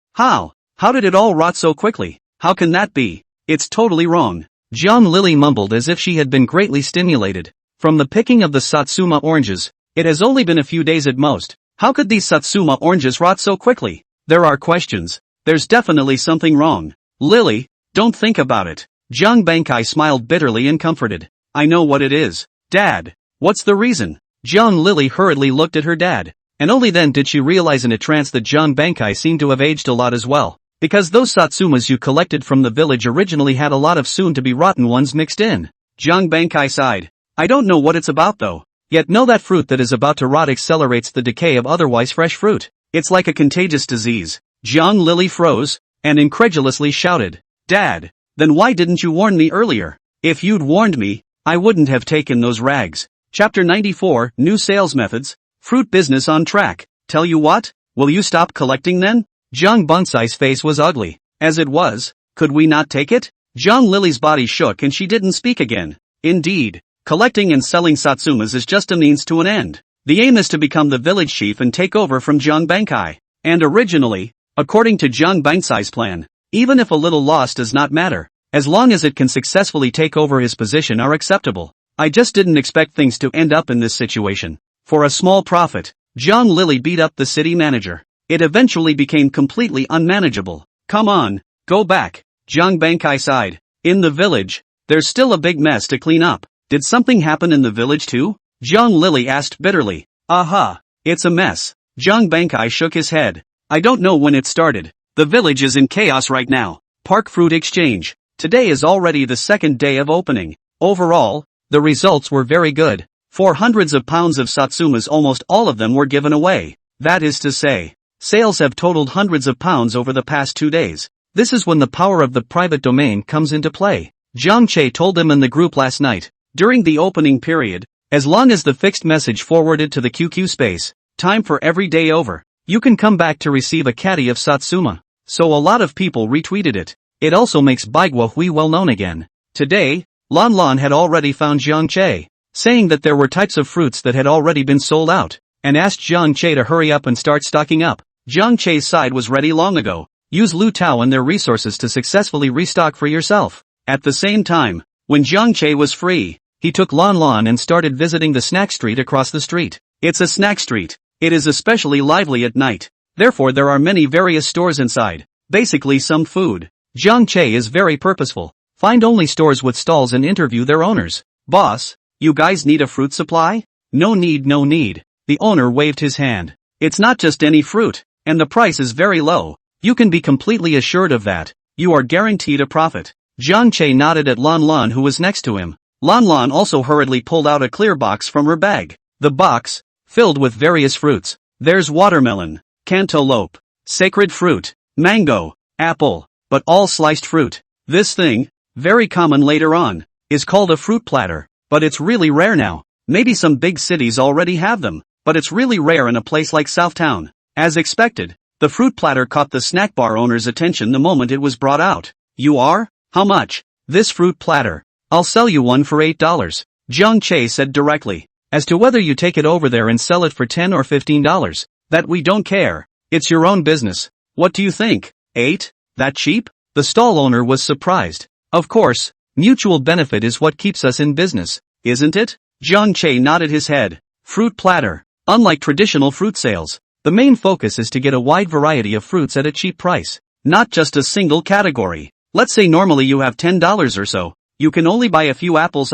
did it all rot so quickly? How can that be? It's totally wrong. Jiang Lily mumbled as if she had been greatly stimulated. From the picking of the Satsuma oranges, it has only been a few days at most. How could these Satsuma oranges rot so quickly? There are questions. There's definitely something wrong. Lily, don't think about it. Jiang Bankai smiled bitterly and comforted. I know what it is. Dad, what's the reason? Jiang Lily hurriedly looked at her dad. And only then did she realize in a trance that Jiang Bankai seemed to have aged a lot as well. Because those Satsumas you collected from the village originally had a lot of soon-to-be rotten ones mixed in. Jiang Bankai sighed. I don't know what it's about though. Yet know that fruit that is about to rot accelerates the decay of otherwise fresh fruit. It's like a contagious disease. Jiang Lily froze, and incredulously shouted. Dad, then why didn't you warn me earlier? If you'd warned me, I wouldn't have taken those rags. Chapter 94, New Sales Methods. Fruit business on track. Tell you what, will you stop collecting then? Jiang Bonsai's face was ugly. As it was, could we not take it? Jiang Lily's body shook and she didn't speak again. Indeed, collecting and selling Satsumas is just a means to an end. The aim is to become the village chief and take over from Jiang Bankai. And originally, according to Jiang Bansai's plan, even if a little loss does not matter, as long as it can successfully take over his position are acceptable. I just didn't expect things to end up in this situation. For a small profit, Jiang Lily beat up the city manager. It eventually became completely unmanageable. Come on, go back. Jiang Bankai sighed. In the village, there's still a big mess to clean up. Did something happen in the village too? Jiang Lily asked bitterly. Aha, it's a mess. Jiang Bankai shook his head. I don't know when it started. The village is in chaos right now. Park Fruit Exchange. Today is already the second day of opening. Overall, the results were very good. For hundreds of pounds of Satsumas, almost all of them were given away. That is to say, sales have totaled hundreds of pounds over the past 2 days. This is when the power of the private domain comes into play. Jiang Che told them in the group last night. During the opening period, as long as the fixed message forwarded to the QQ space, time for every day over, you can come back to receive a caddy of Satsuma. So a lot of people retweeted it. It also makes Baigua Hui well known again. Today, Lan Lan had already found Jiang Che, saying that there were types of fruits that had already been sold out, and asked Jiang Che to hurry up and start stocking up. Jiang Che's side was ready long ago. Use Lu Tao and their resources to successfully restock for yourself. At the same time, when Jiang Che was free, he took Lan Lan and started visiting the snack street across the street. It's a snack street. It is especially lively at night. Therefore there are many various stores inside. Basically some food. Jiang Che is very purposeful. Find only stores with stalls and interview their owners. Boss, you guys need a fruit supply? No need. The owner waved his hand. It's not just any fruit, and the price is very low. You can be completely assured of that. You are guaranteed a profit. Jiang Che nodded at Lan Lan who was next to him. Lan Lan also hurriedly pulled out a clear box from her bag. The box, filled with various fruits. There's watermelon, cantaloupe, sacred fruit, mango, apple, but all sliced fruit. This thing, very common later on, is called a fruit platter, but it's really rare now. Maybe some big cities already have them, but it's really rare in a place like Southtown. As expected, the fruit platter caught the snack bar owner's attention the moment it was brought out. You are? How much? This fruit platter. I'll sell you one for $8. Jiang Che said directly. As to whether you take it over there and sell it for $10 or $15, that we don't care. It's your own business. What do you think? 8? That cheap? The stall owner was surprised. Of course, mutual benefit is what keeps us in business, isn't it? Jiang Che nodded his head. Fruit platter. Unlike traditional fruit sales, the main focus is to get a wide variety of fruits at a cheap price, not just a single category. Let's say normally you have $10 or so. You can only buy a few apples,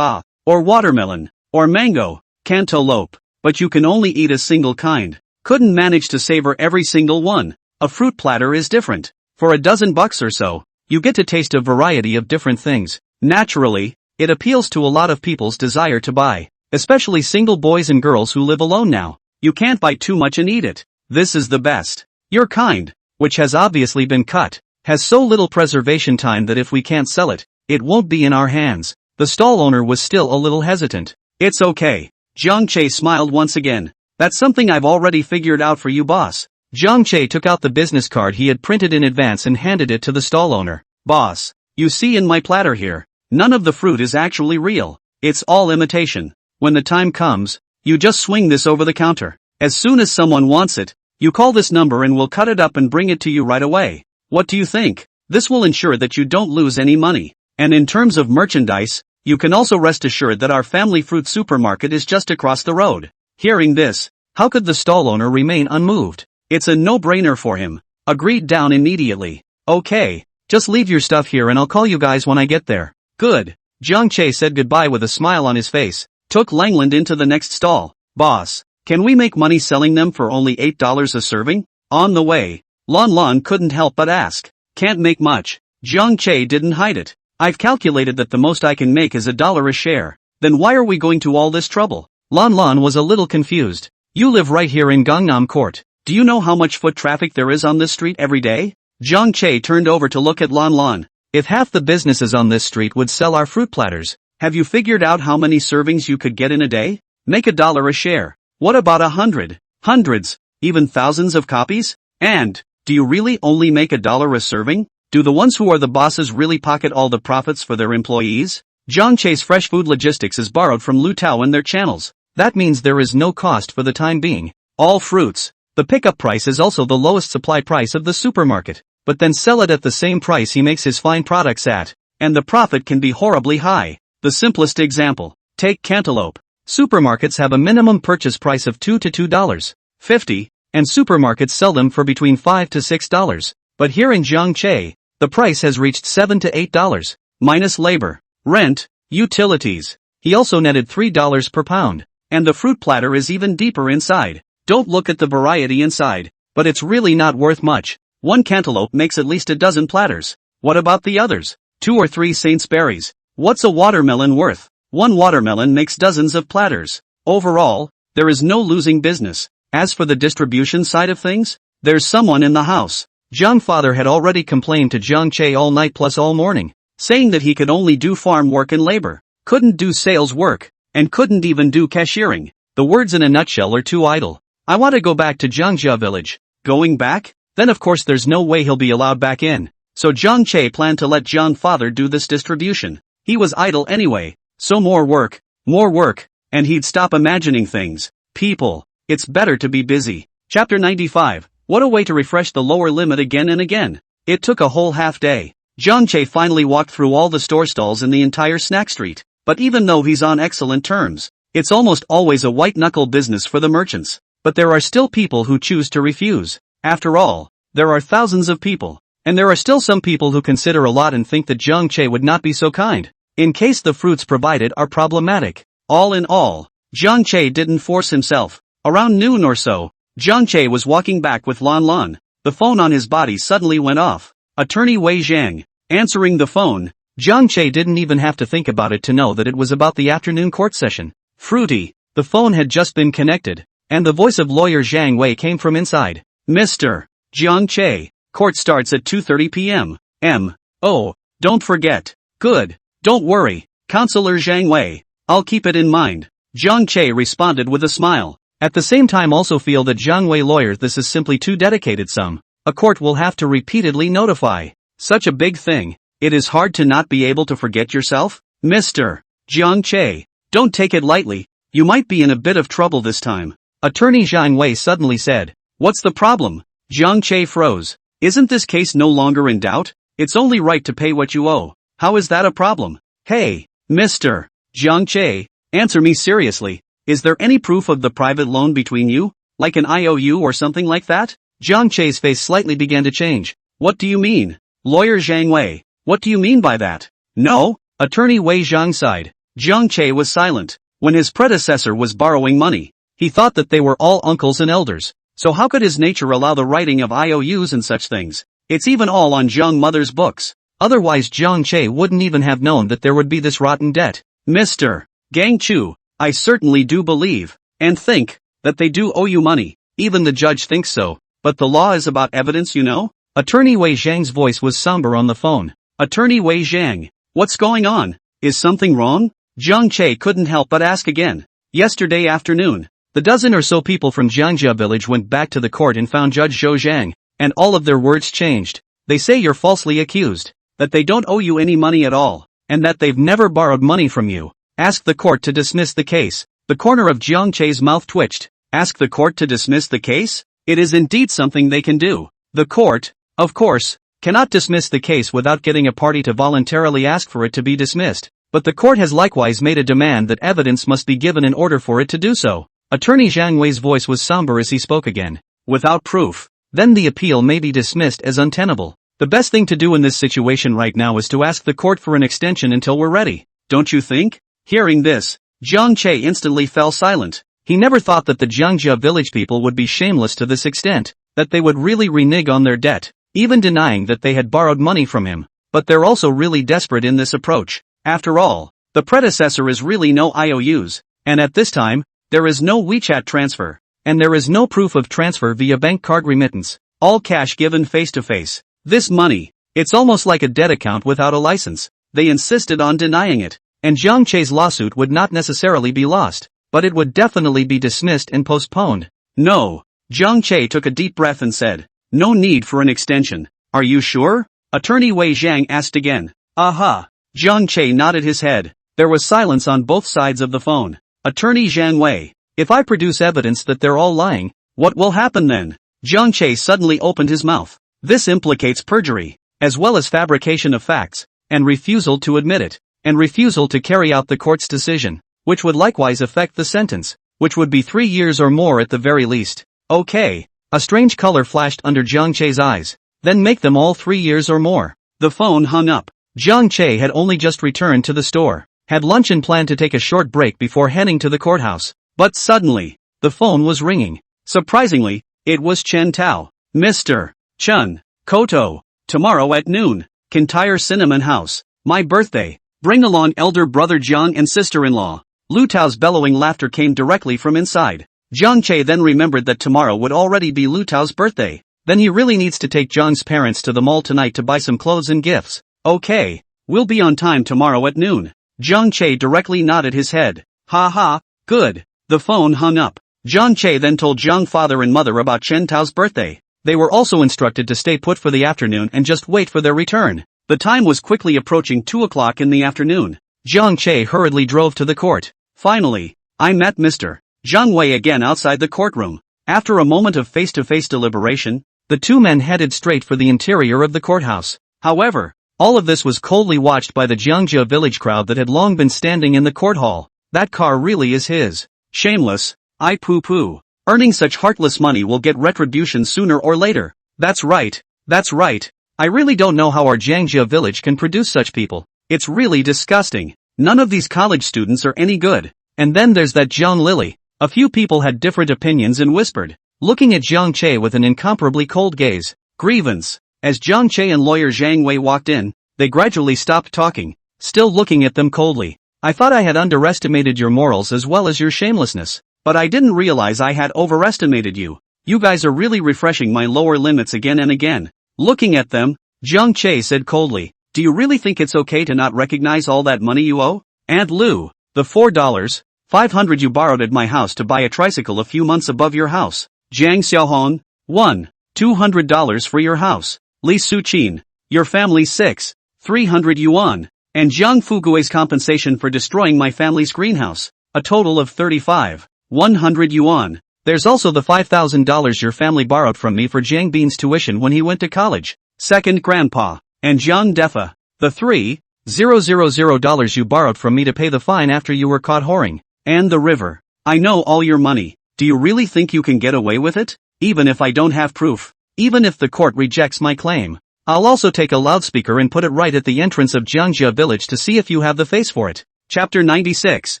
or watermelon, or mango, cantaloupe, but you can only eat a single kind. Couldn't manage to savor every single one. A fruit platter is different. For $12 or so, you get to taste a variety of different things. Naturally, it appeals to a lot of people's desire to buy, especially single boys and girls who live alone now. You can't buy too much and eat it. This is the best. Your kind, which has obviously been cut, has so little preservation time that if we can't sell it, it won't be in our hands. The stall owner was still a little hesitant. It's okay. Jiang Che smiled once again. That's something I've already figured out for you, boss. Jiang Che took out the business card he had printed in advance and handed it to the stall owner. Boss, You see in my platter here, none of the fruit is actually real. It's all imitation. When the time comes, you just swing this over the counter. As soon as someone wants it, you call this number and we'll cut it up and bring it to you right away. What do you think? This will ensure that you don't lose any money. And in terms of merchandise, you can also rest assured that our family fruit supermarket is just across the road. Hearing this, how could the stall owner remain unmoved? It's a no-brainer for him. Agreed down immediately. Okay, just leave your stuff here and I'll call you guys when I get there. Good. Jiang Che said goodbye with a smile on his face, took Langland into the next stall. Boss, can we make money selling them for only $8 a serving? On the way, Lon Lon couldn't help but ask. Can't make much. Jiang Che didn't hide it. I've calculated that the most I can make is $1 a share. Then why are we going to all this trouble? Lon Lon was a little confused. You live right here in Gangnam Court. Do you know how much foot traffic there is on this street every day? Jiang Che turned over to look at Lon Lon. If half the businesses on this street would sell our fruit platters, have you figured out how many servings you could get in a day? Make $1 a share. What about 100, hundreds, even thousands of copies? And, do you really only make $1 a serving? Do the ones who are the bosses really pocket all the profits for their employees? Jiang Che's fresh food logistics is borrowed from Lu Tao and their channels. That means there is no cost for the time being. All fruits. The pickup price is also the lowest supply price of the supermarket, but then sell it at the same price he makes his fine products at, and the profit can be horribly high. The simplest example, take cantaloupe. Supermarkets have a minimum purchase price of $2 to $2.50, and supermarkets sell them for between $5 to $6. But here in Jiang Che, the price has reached $7 to $8, minus labor, rent, utilities. He also netted $3 per pound, and the fruit platter is even deeper inside. Don't look at the variety inside, but it's really not worth much. One cantaloupe makes at least a dozen platters. What about the others? 2 or 3 saints berries. What's a watermelon worth? One watermelon makes dozens of platters. Overall, there is no losing business. As for the distribution side of things, there's someone in the house. Jiang father had already complained to Jiang Che all night plus all morning, saying that he could only do farm work and labor, couldn't do sales work, and couldn't even do cashiering. The words in a nutshell are too idle. I want to go back to Jiangjia village. Going back? Then of course there's no way he'll be allowed back in. So Jiang Che planned to let Jiang father do this distribution. He was idle anyway, so more work, and he'd stop imagining things. People, it's better to be busy. Chapter 95. What a way to refresh the lower limit again and again. It took a whole half day. Jiang Che finally walked through all the store stalls in the entire snack street, but even though he's on excellent terms, it's almost always a white-knuckle business for the merchants. But there are still people who choose to refuse. After all, there are thousands of people, and there are still some people who consider a lot and think that Jiang Che would not be so kind, in case the fruits provided are problematic. All in all, Jiang Che didn't force himself. Around noon or so, Jiang Che was walking back with Lon Lon. The phone on his body suddenly went off. Attorney Wei Zhang. Answering the phone, Jiang Che didn't even have to think about it to know that it was about the afternoon court session. Fruity. The phone had just been connected, and the voice of lawyer Zhang Wei came from inside. Mr. Jiang Che, court starts at 2:30 p.m. Oh, don't forget. Good. Don't worry, Counselor Zhang Wei. I'll keep it in mind. Jiang Che responded with a smile. At the same time also feel that Zhang Wei lawyers this is simply too dedicated some. A court will have to repeatedly notify. Such a big thing. It is hard to not be able to forget yourself. Mr. Jiang Che, don't take it lightly. You might be in a bit of trouble this time. Attorney Zhang Wei suddenly said. What's the problem? Jiang Che froze. Isn't this case no longer in doubt? It's only right to pay what you owe. How is that a problem? Hey, Mr. Jiang Che, answer me seriously. Is there any proof of the private loan between you? Like an IOU or something like that? Jiang Che's face slightly began to change. What do you mean? Lawyer Zhang Wei, what do you mean by that? No? Attorney Wei Zhang sighed. Jiang Che was silent. When his predecessor was borrowing money, he thought that they were all uncles and elders. So how could his nature allow the writing of IOUs and such things? It's even all on Jiang mother's books. Otherwise Jiang Che wouldn't even have known that there would be this rotten debt. Mr. Gang Chu, I certainly do believe, and think, that they do owe you money. Even the judge thinks so. But the law is about evidence, you know? Attorney Wei Zhang's voice was somber on the phone. Attorney Wei Zhang, what's going on? Is something wrong? Jiang Che couldn't help but ask again. Yesterday afternoon, the dozen or so people from Jiangjia village went back to the court and found Judge Zhou Zhang, and all of their words changed. They say you're falsely accused. that they don't owe you any money at all, and that they've never borrowed money from you. Ask the court to dismiss the case. The corner of Jiang Che's mouth twitched. Ask the court to dismiss the case? It is indeed something they can do. The court, of course, cannot dismiss the case without getting a party to voluntarily ask for it to be dismissed. But the court has likewise made a demand that evidence must be given in order for it to do so. Attorney Zhang Wei's voice was somber as he spoke again. Without proof, then the appeal may be dismissed as untenable. The best thing to do in this situation right now is to ask the court for an extension until we're ready. Don't you think? Hearing this, Jiang Che instantly fell silent. He never thought that the Jiangjia village people would be shameless to this extent, that they would really renege on their debt, even denying that they had borrowed money from him. But they're also really desperate in this approach. After all, the predecessor is really no IOUs, and at this time, there is no WeChat transfer, and there is no proof of transfer via bank card remittance, all cash given face to face. This money, it's almost like a debt account without a license. They insisted on denying it, and Jiang Che's lawsuit would not necessarily be lost, but it would definitely be dismissed and postponed. No. Jiang Che took a deep breath and said, no need for an extension. Are you sure? Attorney Wei Zhang asked again. Aha. Jiang Che nodded his head. There was silence on both sides of the phone. Attorney Zhang Wei, if I produce evidence that they're all lying, what will happen then? Jiang Che suddenly opened his mouth. This implicates perjury, as well as fabrication of facts, and refusal to admit it, and refusal to carry out the court's decision, which would likewise affect the sentence, which would be 3 years or more at the very least. Okay. A strange color flashed under Jiang Che's eyes. Then make them all 3 years or more. The phone hung up. Jiang Che had only just returned to the store, had lunch and planned to take a short break before heading to the courthouse. But suddenly, the phone was ringing. Surprisingly, it was Chen Tao. Mr. Chen, Koto, tomorrow at noon, Kintyre Cinnamon House, my birthday. Bring along elder brother Jiang and sister-in-law. Lu Tao's bellowing laughter came directly from inside. Jiang Che then remembered that tomorrow would already be Lu Tao's birthday. Then he really needs to take Jiang's parents to the mall tonight to buy some clothes and gifts. Okay, we'll be on time tomorrow at noon. Jiang Che directly nodded his head. Ha ha, good. The phone hung up. Jiang Che then told Jiang's father and mother about Chen Tao's birthday. They were also instructed to stay put for the afternoon and just wait for their return. The time was quickly approaching 2 o'clock in the afternoon. Jiang Che hurriedly drove to the court. Finally, I met Mr. Zhang Wei again outside the courtroom. After a moment of face-to-face deliberation, the two men headed straight for the interior of the courthouse. However, all of this was coldly watched by the Jiangjia village crowd that had long been standing in the court hall. That car really is his. Shameless. I poo-poo. Earning such heartless money will get retribution sooner or later. That's right. That's right. I really don't know how our Jiangjia village can produce such people. It's really disgusting. None of these college students are any good. And then there's that Jiang Lily. A few people had different opinions and whispered, looking at Jiang Che with an incomparably cold gaze. Grievance. As Jiang Che and lawyer Zhang Wei walked in, they gradually stopped talking, still looking at them coldly. I thought I had underestimated your morals as well as your shamelessness, but I didn't realize I had overestimated you. You guys are really refreshing my lower limits again and again. Looking at them, Jiang Che said coldly, do you really think it's okay to not recognize all that money you owe? Aunt Lu, the $4,500 you borrowed at my house to buy a tricycle a few months above your house. Jiang Xiaohong, $1,200 for your house. Li Suqin, your family's 6,300 yuan. And Jiang Fugui's compensation for destroying my family's greenhouse, a total of 3,100 yuan. There's also the $5,000 your family borrowed from me for Jiang Bin's tuition when he went to college. Second grandpa. And Jiang Defa, the $3,000 you borrowed from me to pay the fine after you were caught whoring. And the river. I know all your money. Do you really think you can get away with it? Even if I don't have proof. Even if the court rejects my claim. I'll also take a loudspeaker and put it right at the entrance of Jiangjia village to see if you have the face for it. Chapter 96.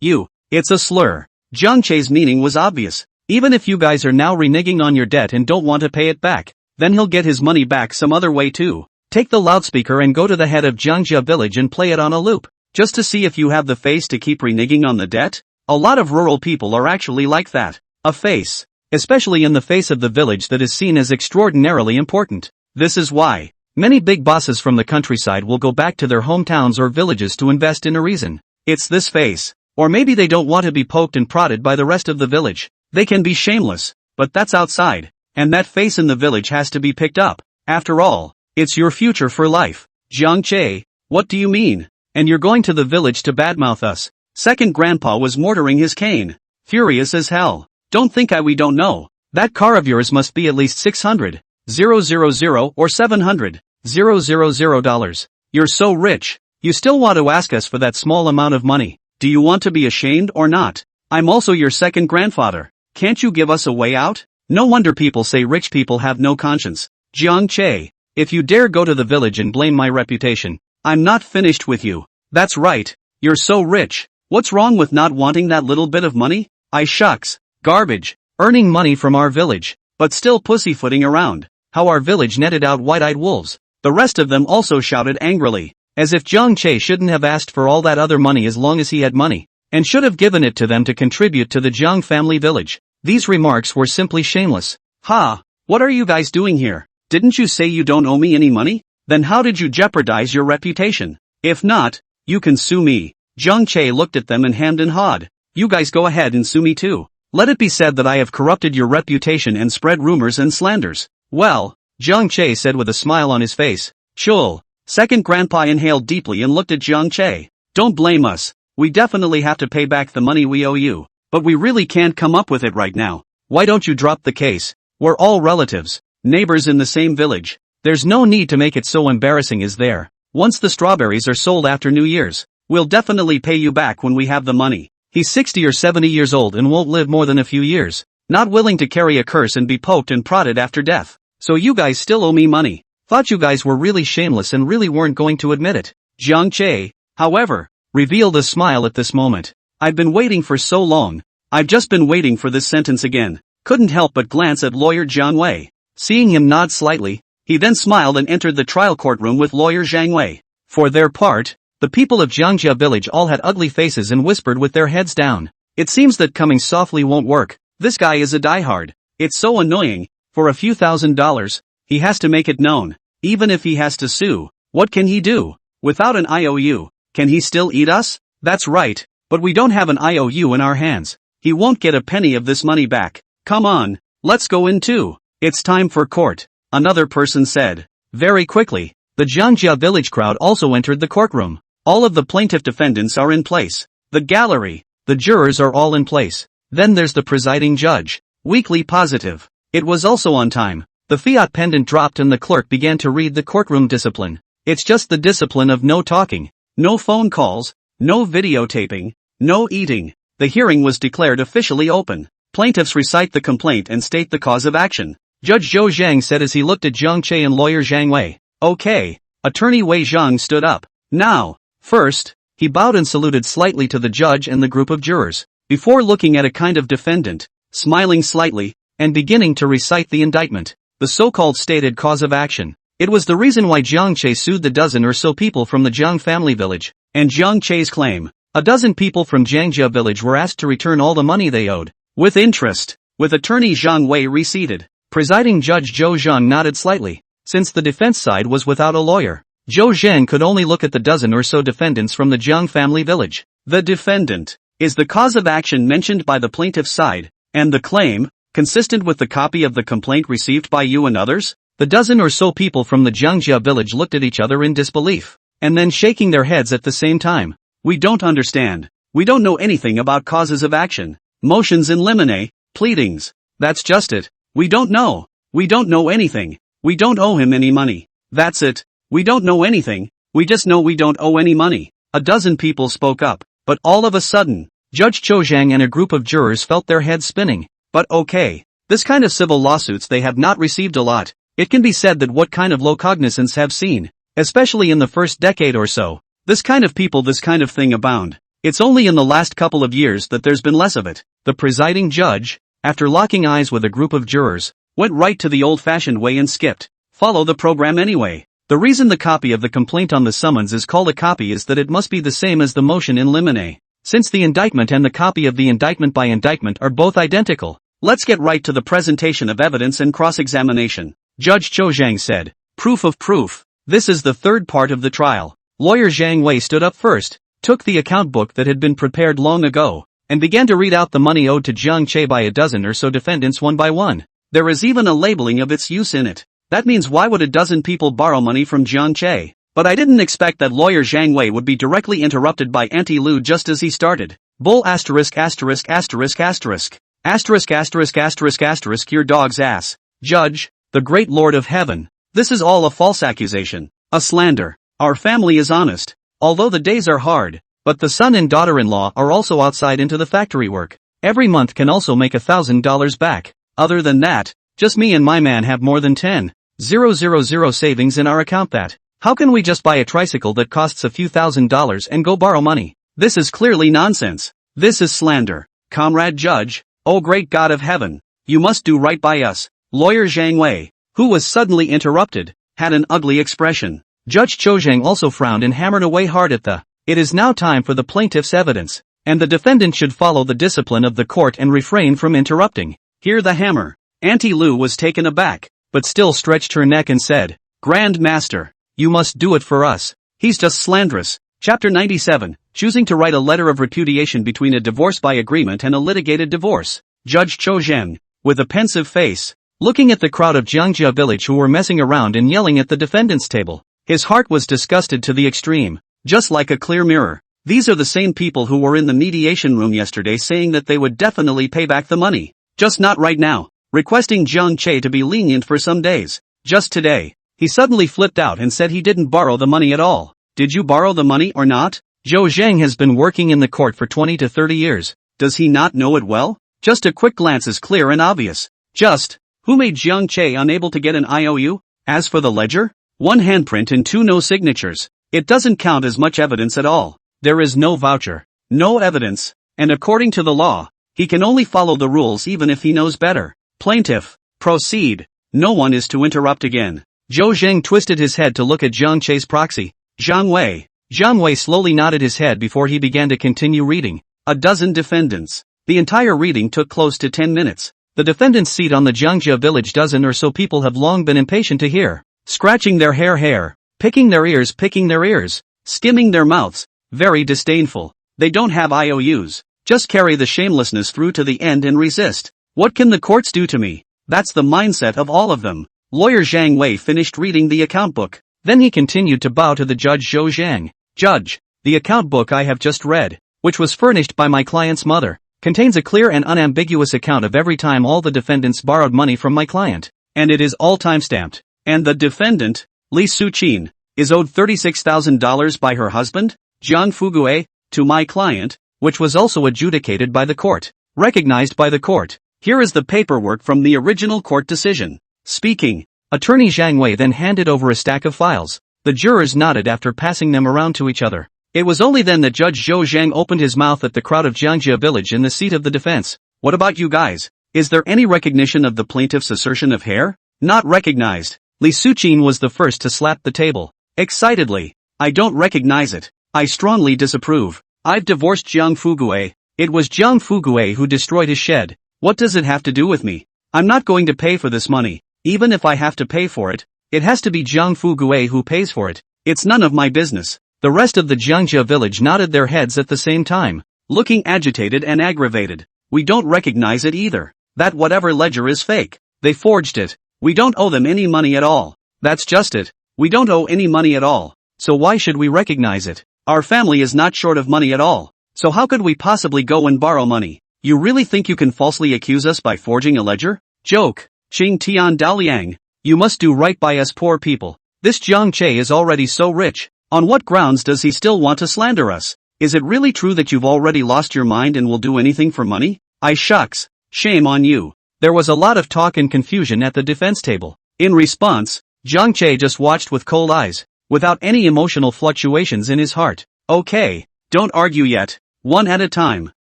It's a slur. Jiang Che's meaning was obvious. Even if you guys are now reneging on your debt and don't want to pay it back, then he'll get his money back some other way too. Take the loudspeaker and go to the head of Jiangjia village and play it on a loop, just to see if you have the face to keep reneging on the debt. A lot of rural people are actually like that. A face. Especially in the face of the village that is seen as extraordinarily important. This is why many big bosses from the countryside will go back to their hometowns or villages to invest in a reason. It's this face. Or maybe they don't want to be poked and prodded by the rest of the village. They can be shameless, but that's outside. And that face in the village has to be picked up. After all, it's your future for life. Jiang Che, what do you mean? And you're going to the village to badmouth us? Second grandpa was mortaring his cane. Furious as hell. Don't think we don't know. That car of yours must be at least 600, 000 or 700, 000 dollars. You're so rich. You still want to ask us for that small amount of money. Do you want to be ashamed or not? I'm also your second grandfather. Can't you give us a way out? No wonder people say rich people have no conscience. Jiang Che, if you dare go to the village and blame my reputation, I'm not finished with you. That's right. You're so rich. What's wrong with not wanting that little bit of money? Shucks. Garbage. Earning money from our village, but still pussyfooting around. How our village netted out white-eyed wolves. The rest of them also shouted angrily, as if Jiang Che shouldn't have asked for all that other money as long as he had money, and should have given it to them to contribute to the Jiang family village. These remarks were simply shameless. Ha! What are you guys doing here? Didn't you say you don't owe me any money? Then how did you jeopardize your reputation? If not, you can sue me. Jiang Che looked at them and hemmed and hawed. You guys go ahead and sue me too. Let it be said that I have corrupted your reputation and spread rumors and slanders. Well, Jiang Che said with a smile on his face. Chul. Second grandpa inhaled deeply and looked at Jiang Che. Don't blame us. We definitely have to pay back the money we owe you. But we really can't come up with it right now. Why don't you drop the case? We're all relatives. Neighbors in the same village. There's no need to make it so embarrassing, is there? Once the strawberries are sold after New Year's, we'll definitely pay you back when we have the money. He's 60 or 70 years old and won't live more than a few years. Not willing to carry a curse and be poked and prodded after death. So you guys still owe me money. Thought you guys were really shameless and really weren't going to admit it. Jiang Che, however, revealed a smile at this moment. I've been waiting for so long. I've just been waiting for this sentence again. Couldn't help but glance at lawyer Jiang Wei. Seeing him nod slightly, he then smiled and entered the trial courtroom with lawyer Zhang Wei. For their part, the people of Jiangjia village all had ugly faces and whispered with their heads down. It seems that coming softly won't work. This guy is a diehard. It's so annoying. For a few $1,000s, he has to make it known. Even if he has to sue, what can he do? Without an IOU, can he still eat us? That's right, but we don't have an IOU in our hands. He won't get a penny of this money back. Come on, let's go in too. It's time for court, another person said. Very quickly, the Jiangjia village crowd also entered the courtroom. All of the plaintiff defendants are in place. The gallery, the jurors are all in place. Then there's the presiding judge. Weekly positive. It was also on time. The fiat pendant dropped and the clerk began to read the courtroom discipline. It's just the discipline of no talking, no phone calls, no videotaping, no eating. The hearing was declared officially open. Plaintiffs recite the complaint and state the cause of action. Judge Zhou Zhang said as he looked at Jiang Che and lawyer Zhang Wei. Okay. Attorney Wei Zhang stood up. Now, first, he bowed and saluted slightly to the judge and the group of jurors, before looking at a kind of defendant, smiling slightly, and beginning to recite the indictment, the so-called stated cause of action. It was the reason why Jiang Che sued the dozen or so people from the Jiang family village, and Jiang Che's claim. A dozen people from Jiangjia village were asked to return all the money they owed, with interest. With attorney Zhang Wei reseated, presiding judge Zhou Zhang nodded slightly. Since the defense side was without a lawyer, Zhou Zhang could only look at the dozen or so defendants from the Jiang family village. The defendant is the cause of action mentioned by the plaintiff's side, and the claim, consistent with the copy of the complaint received by you and others? The dozen or so people from the Jiangjia village looked at each other in disbelief, and then shaking their heads at the same time. We don't understand. We don't know anything about causes of action, motions in limine, pleadings. That's just it. We don't know. We don't know anything. We don't owe him any money. That's it. We don't know anything. We just know we don't owe any money. A dozen people spoke up, but all of a sudden, Judge Zhou Zhang and a group of jurors felt their heads spinning. But okay, this kind of civil lawsuits they have not received a lot. It can be said that what kind of low cognizance have seen, especially in the first decade or so. This kind of people, this kind of thing abound. It's only in the last couple of years that there's been less of it. The presiding judge, after locking eyes with a group of jurors, went right to the old-fashioned way and skipped. Follow the program anyway. The reason the copy of the complaint on the summons is called a copy is that it must be the same as the motion in limine. Since the indictment and the copy of the indictment by indictment are both identical, let's get right to the presentation of evidence and cross-examination. Judge Zhou Zhang said. Proof of proof. This is the third part of the trial. Lawyer Zhang Wei stood up first, took the account book that had been prepared long ago, and began to read out the money owed to Jiang Che by a dozen or so defendants one by one. There is even a labeling of its use in it. That means why would a dozen people borrow money from Jiang Che? But I didn't expect that lawyer Zhang Wei would be directly interrupted by Auntie Lu just as he started. Bull asterisk asterisk asterisk asterisk. Asterisk asterisk asterisk asterisk your dog's ass. Judge, the great Lord of Heaven. This is all a false accusation. A slander. Our family is honest. Although the days are hard, but the son and daughter-in-law are also outside into the factory work. Every month can also make $1,000 back. Other than that, just me and my man have more than 10,000 savings in our account that. How can we just buy a tricycle that costs a few $1,000s and go borrow money? This is clearly nonsense. This is slander. Comrade Judge, oh great God of heaven, you must do right by us. Lawyer Zhang Wei, who was suddenly interrupted, had an ugly expression. Judge Zhou Zhang also frowned and hammered away hard at the. It is now time for the plaintiff's evidence, and the defendant should follow the discipline of the court and refrain from interrupting. Hear the hammer. Auntie Lu was taken aback, but still stretched her neck and said, Grand Master, you must do it for us. He's just slanderous. Chapter 97, choosing to write a letter of repudiation between a divorce by agreement and a litigated divorce. Judge Zhou Zhang, with a pensive face, looking at the crowd of Jiangjia village who were messing around and yelling at the defendant's table. His heart was disgusted to the extreme, just like a clear mirror. These are the same people who were in the mediation room yesterday saying that they would definitely pay back the money. Just not right now. Requesting Jiang Che to be lenient for some days. Just today, he suddenly flipped out and said he didn't borrow the money at all. Did you borrow the money or not? Zhou Zhang has been working in the court for 20 to 30 years. Does he not know it well? Just a quick glance is clear and obvious. Just, who made Jiang Che unable to get an IOU? As for the ledger? One handprint and two no signatures. It doesn't count as much evidence at all. There is no voucher, no evidence, and according to the law, he can only follow the rules even if he knows better. Plaintiff, proceed. No one is to interrupt again. Zhou Zhang twisted his head to look at Jiang Che's proxy, Zhang Wei. Zhang Wei slowly nodded his head before he began to continue reading. A dozen defendants. The entire reading took close to 10 minutes. The defendant's seat on the Jiangjia village dozen or so people have long been impatient to hear. Scratching their hair, picking their ears, skimming their mouths, very disdainful. They don't have IOUs. Just carry the shamelessness through to the end and resist. What can the courts do to me? That's the mindset of all of them. Lawyer Zhang Wei finished reading the account book. Then he continued to bow to the judge Zhou Zhang. Judge, the account book I have just read, which was furnished by my client's mother, contains a clear and unambiguous account of every time all the defendants borrowed money from my client. And it is all timestamped. And the defendant, Li Suqin, is owed $36,000 by her husband, Jiang Fugue, to my client, which was also adjudicated by the court, recognized by the court. Here is the paperwork from the original court decision. Speaking, Attorney Zhang Wei then handed over a stack of files. The jurors nodded after passing them around to each other. It was only then that Judge Zhou Zhang opened his mouth at the crowd of Jiangjia village in the seat of the defense. What about you guys? Is there any recognition of the plaintiff's assertion of hair? Not recognized. Li Suqin was the first to slap the table. Excitedly. I don't recognize it. I strongly disapprove. I've divorced Jiang Fugue. It was Jiang Fugue who destroyed his shed. What does it have to do with me? I'm not going to pay for this money. Even if I have to pay for it, it has to be Jiang Fugue who pays for it. It's none of my business. The rest of the Jiangjia village nodded their heads at the same time, looking agitated and aggravated. We don't recognize it either. That whatever ledger is fake. They forged it. We don't owe them any money at all. That's just it. We don't owe any money at all. So why should we recognize it? Our family is not short of money at all. So how could we possibly go and borrow money? You really think you can falsely accuse us by forging a ledger? Joke. Qing Tian Daliang. You must do right by us poor people. This Jiang Che is already so rich. On what grounds does he still want to slander us? Is it really true that you've already lost your mind and will do anything for money? Shucks. Shame on you. There was a lot of talk and confusion at the defense table. In response, Jiang Che just watched with cold eyes, without any emotional fluctuations in his heart. Okay, don't argue yet. One at a time.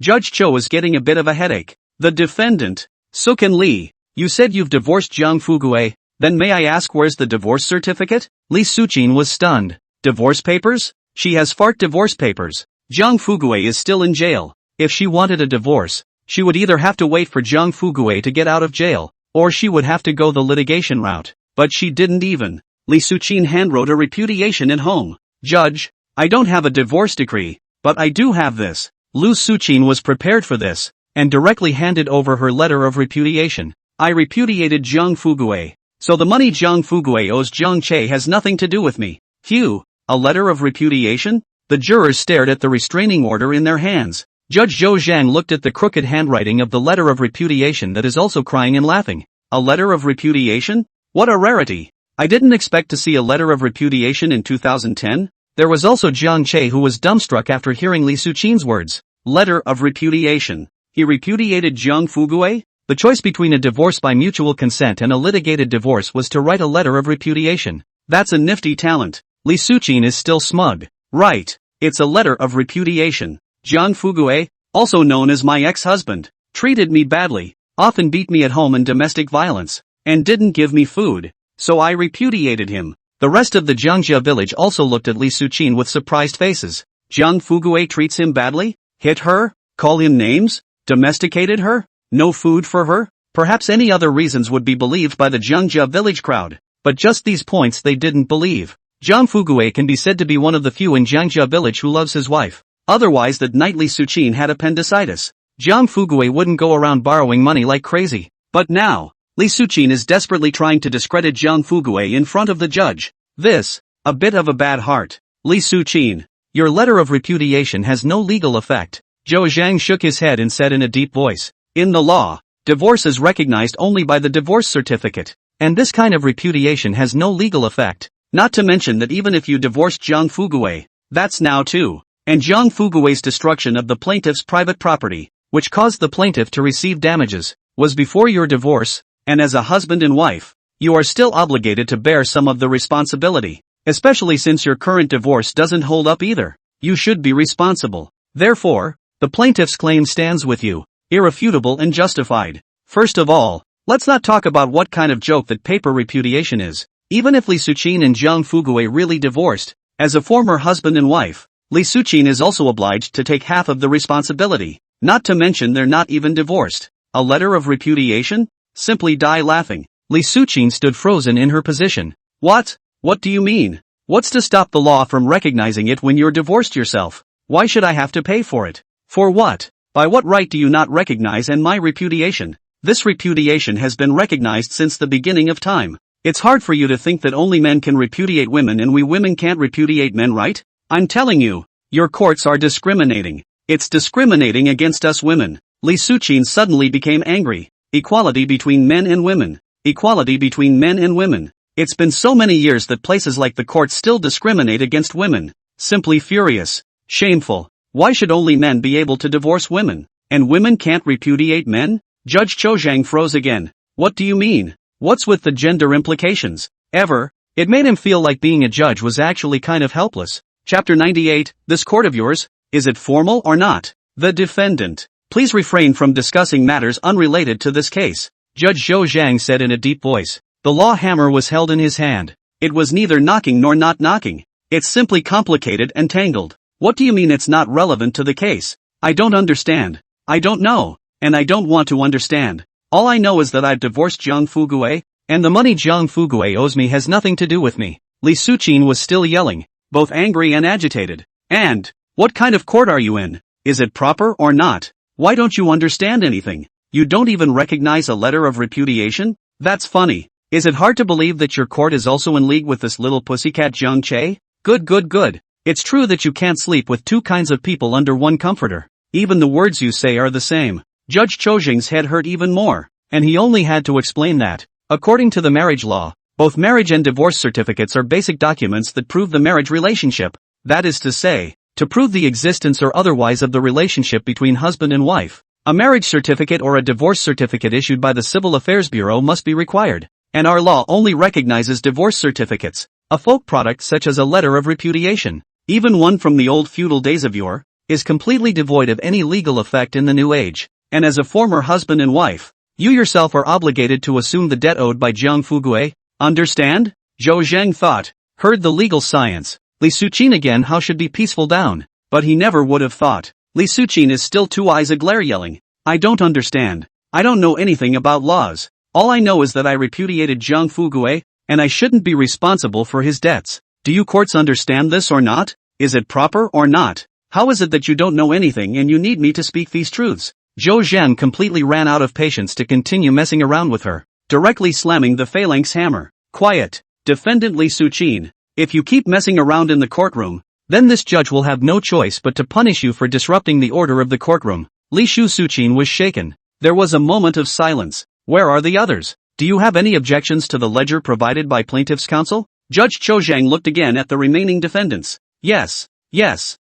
Judge Cho is getting a bit of a headache. The defendant, Sukan Li, you said you've divorced Jiang Fugue, then may I ask where's the divorce certificate? Li Suqin was stunned. Divorce papers? She has fart divorce papers. Jiang Fugue is still in jail. If she wanted a divorce, she would either have to wait for Jiang Fugue to get out of jail, or she would have to go the litigation route. But she didn't even. Li Suqin handwrote a repudiation at home. Judge, I don't have a divorce decree, but I do have this. Lu Suqin was prepared for this, and directly handed over her letter of repudiation. I repudiated Jiang Fugue. So the money Jiang Fugue owes Jiang Che has nothing to do with me. Phew, a letter of repudiation? The jurors stared at the restraining order in their hands. Judge Zhou Zhang looked at the crooked handwriting of the letter of repudiation that is also crying and laughing. A letter of repudiation? What a rarity! I didn't expect to see a letter of repudiation in 2010. There was also Jiang Che, who was dumbstruck after hearing Li Suqin's words. Letter of repudiation. He repudiated Jiang Fugue? The choice between a divorce by mutual consent and a litigated divorce was to write a letter of repudiation. That's a nifty talent. Li Suqin is still smug. Right. It's a letter of repudiation. Jiang Fugue, also known as my ex-husband, treated me badly, often beat me at home in domestic violence, and didn't give me food. So I repudiated him. The rest of the Jiangjia village also looked at Li Suqin with surprised faces. Jiang Fugue treats him badly? Hit her? Call him names? Domesticated her? No food for her? Perhaps any other reasons would be believed by the Jiangjia village crowd, but just these points they didn't believe. Jiang Fugue can be said to be one of the few in Jiangjia village who loves his wife. Otherwise that night Li Suqin had appendicitis. Jiang Fugue wouldn't go around borrowing money like crazy. But now, Li Suqin is desperately trying to discredit Jiang Fugue in front of the judge. This, a bit of a bad heart. Li Suqin, your letter of repudiation has no legal effect. Zhou Zhang shook his head and said in a deep voice, in the law, divorce is recognized only by the divorce certificate. And this kind of repudiation has no legal effect. Not to mention that even if you divorced Jiang Fugue, that's now too. And Jiang Fugue's destruction of the plaintiff's private property, which caused the plaintiff to receive damages, was before your divorce, and as a husband and wife, you are still obligated to bear some of the responsibility, especially since your current divorce doesn't hold up either. You should be responsible. Therefore, the plaintiff's claim stands with you, irrefutable and justified. First of all, let's not talk about what kind of joke that paper repudiation is. Even if Li Suqin and Jiang Fugue really divorced, as a former husband and wife, Li Suqin is also obliged to take half of the responsibility, not to mention they're not even divorced. A letter of repudiation? Simply die laughing. Li Suqin stood frozen in her position. What? What do you mean? What's to stop the law from recognizing it when you're divorced yourself? Why should I have to pay for it? For what? By what right do you not recognize my repudiation? This repudiation has been recognized since the beginning of time. It's hard for you to think that only men can repudiate women and we women can't repudiate men, right? I'm telling you, your courts are discriminating. It's discriminating against us women. Li Suqin suddenly became angry. Equality between men and women. Equality between men and women. It's been so many years that places like the courts still discriminate against women. Simply furious. Shameful. Why should only men be able to divorce women? And women can't repudiate men? Judge Zhou Zhang froze again. What do you mean? What's with the gender implications? It made him feel like being a judge was actually kind of helpless. Chapter 98, this court of yours, is it formal or not? The defendant. Please refrain from discussing matters unrelated to this case. Judge Zhou Zhang said in a deep voice. The law hammer was held in his hand. It was neither knocking nor not knocking. It's simply complicated and tangled. What do you mean it's not relevant to the case? I don't understand. I don't know, and I don't want to understand. All I know is that I've divorced Jiang Fugue, and the money Jiang Fugue owes me has nothing to do with me. Li Suqin was still yelling, both angry and agitated. And, what kind of court are you in? Is it proper or not? Why don't you understand anything? You don't even recognize a letter of repudiation? That's funny. Is it hard to believe that your court is also in league with this little pussycat Jiang Che? Good. It's true that you can't sleep with two kinds of people under one comforter. Even the words you say are the same. Judge Zhou Zhang's head hurt even more, and he only had to explain that. According to the marriage law, both marriage and divorce certificates are basic documents that prove the marriage relationship. That is to say, to prove the existence or otherwise of the relationship between husband and wife, a marriage certificate or a divorce certificate issued by the Civil Affairs Bureau must be required. And our law only recognizes divorce certificates, a folk product such as a letter of repudiation, even one from the old feudal days of yore, is completely devoid of any legal effect in the new age. And as a former husband and wife, you yourself are obligated to assume the debt owed by Jiang Fugue. Understand? Zhou Zhang thought, heard the legal science. Li Suqin again how should be peaceful down, but he never would have thought. Li Suqin is still two eyes aglare yelling. I don't understand. I don't know anything about laws. All I know is that I repudiated Jiang Fugue, and I shouldn't be responsible for his debts. Do you courts understand this or not? Is it proper or not? How is it that you don't know anything and you need me to speak these truths? Zhou Zhan completely ran out of patience to continue messing around with her, directly slamming the phalanx hammer. Quiet. Defendant Li Suqin, If you keep messing around in the courtroom, then this judge will have no choice but to punish you for disrupting the order of the courtroom. Li Shu Suqin was shaken. There was a moment of silence. Where are the others? Do you have any objections to the ledger provided by plaintiff's counsel? Judge Zhang looked again at the remaining defendants. Yes.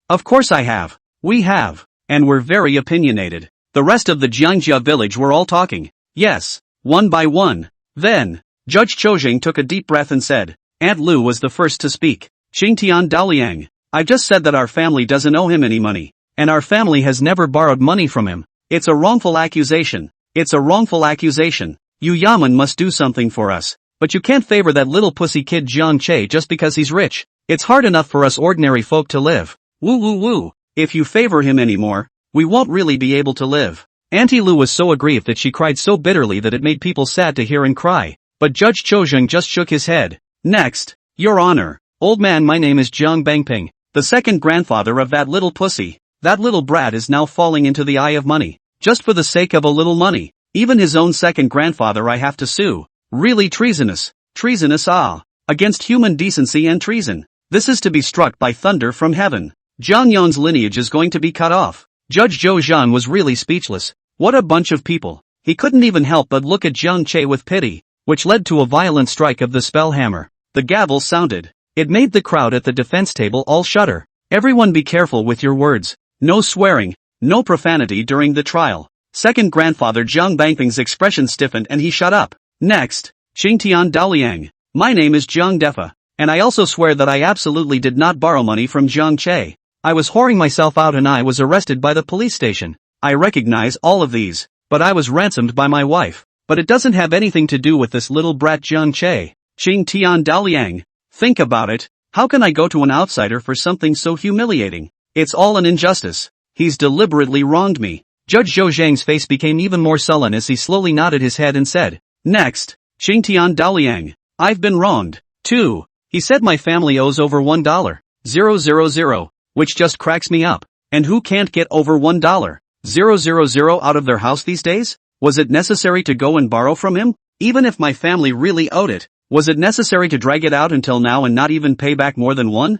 Of course I have. We have. And we're very opinionated. The rest of the Jiangjia village were all talking. Yes. One by one. Then, Judge Zhang took a deep breath and said, Aunt Lu was the first to speak. Xingtian Daliang. I've just said that our family doesn't owe him any money. And our family has never borrowed money from him. It's a wrongful accusation. You Yaman must do something for us. But you can't favor that little pussy kid Jiang Che just because he's rich. It's hard enough for us ordinary folk to live. Woo. If you favor him anymore, we won't really be able to live. Auntie Lu was so aggrieved that she cried so bitterly that it made people sad to hear and cry. But Judge Zhang just shook his head. Next, Your Honor. Old man, my name is Jiang Bangping, the second grandfather of that little pussy. That little brat is now falling into the eye of money. Just for the sake of a little money. Even his own second grandfather I have to sue. Really treasonous. Against human decency and treason. This is to be struck by thunder from heaven. Zhang Yon's lineage is going to be cut off. Judge Zhou Zhan was really speechless. What a bunch of people. He couldn't even help but look at Jiang Che with pity, which led to a violent strike of the spell hammer. The gavel sounded. It made the crowd at the defense table all shudder. Everyone be careful with your words. No swearing, no profanity during the trial. Second grandfather Jiang Bangping's expression stiffened and he shut up. Next, Xingtian Daliang. My name is Jiang Defa, and I also swear that I absolutely did not borrow money from Jiang Che. I was whoring myself out and I was arrested by the police station. I recognize all of these, but I was ransomed by my wife. But it doesn't have anything to do with this little brat Jiang Che. Xingtian Daliang. Think about it. How can I go to an outsider for something so humiliating? It's all an injustice. He's deliberately wronged me. Judge Zhou Zhang's face became even more sullen as he slowly nodded his head and said, Next, Xingtian Daliang. I've been wronged, too. He said my family owes over $1,000, which just cracks me up. And who can't get over $1,000 out of their house these days? Was it necessary to go and borrow from him? Even if my family really owed it, was it necessary to drag it out until now and not even pay back more than $1,000?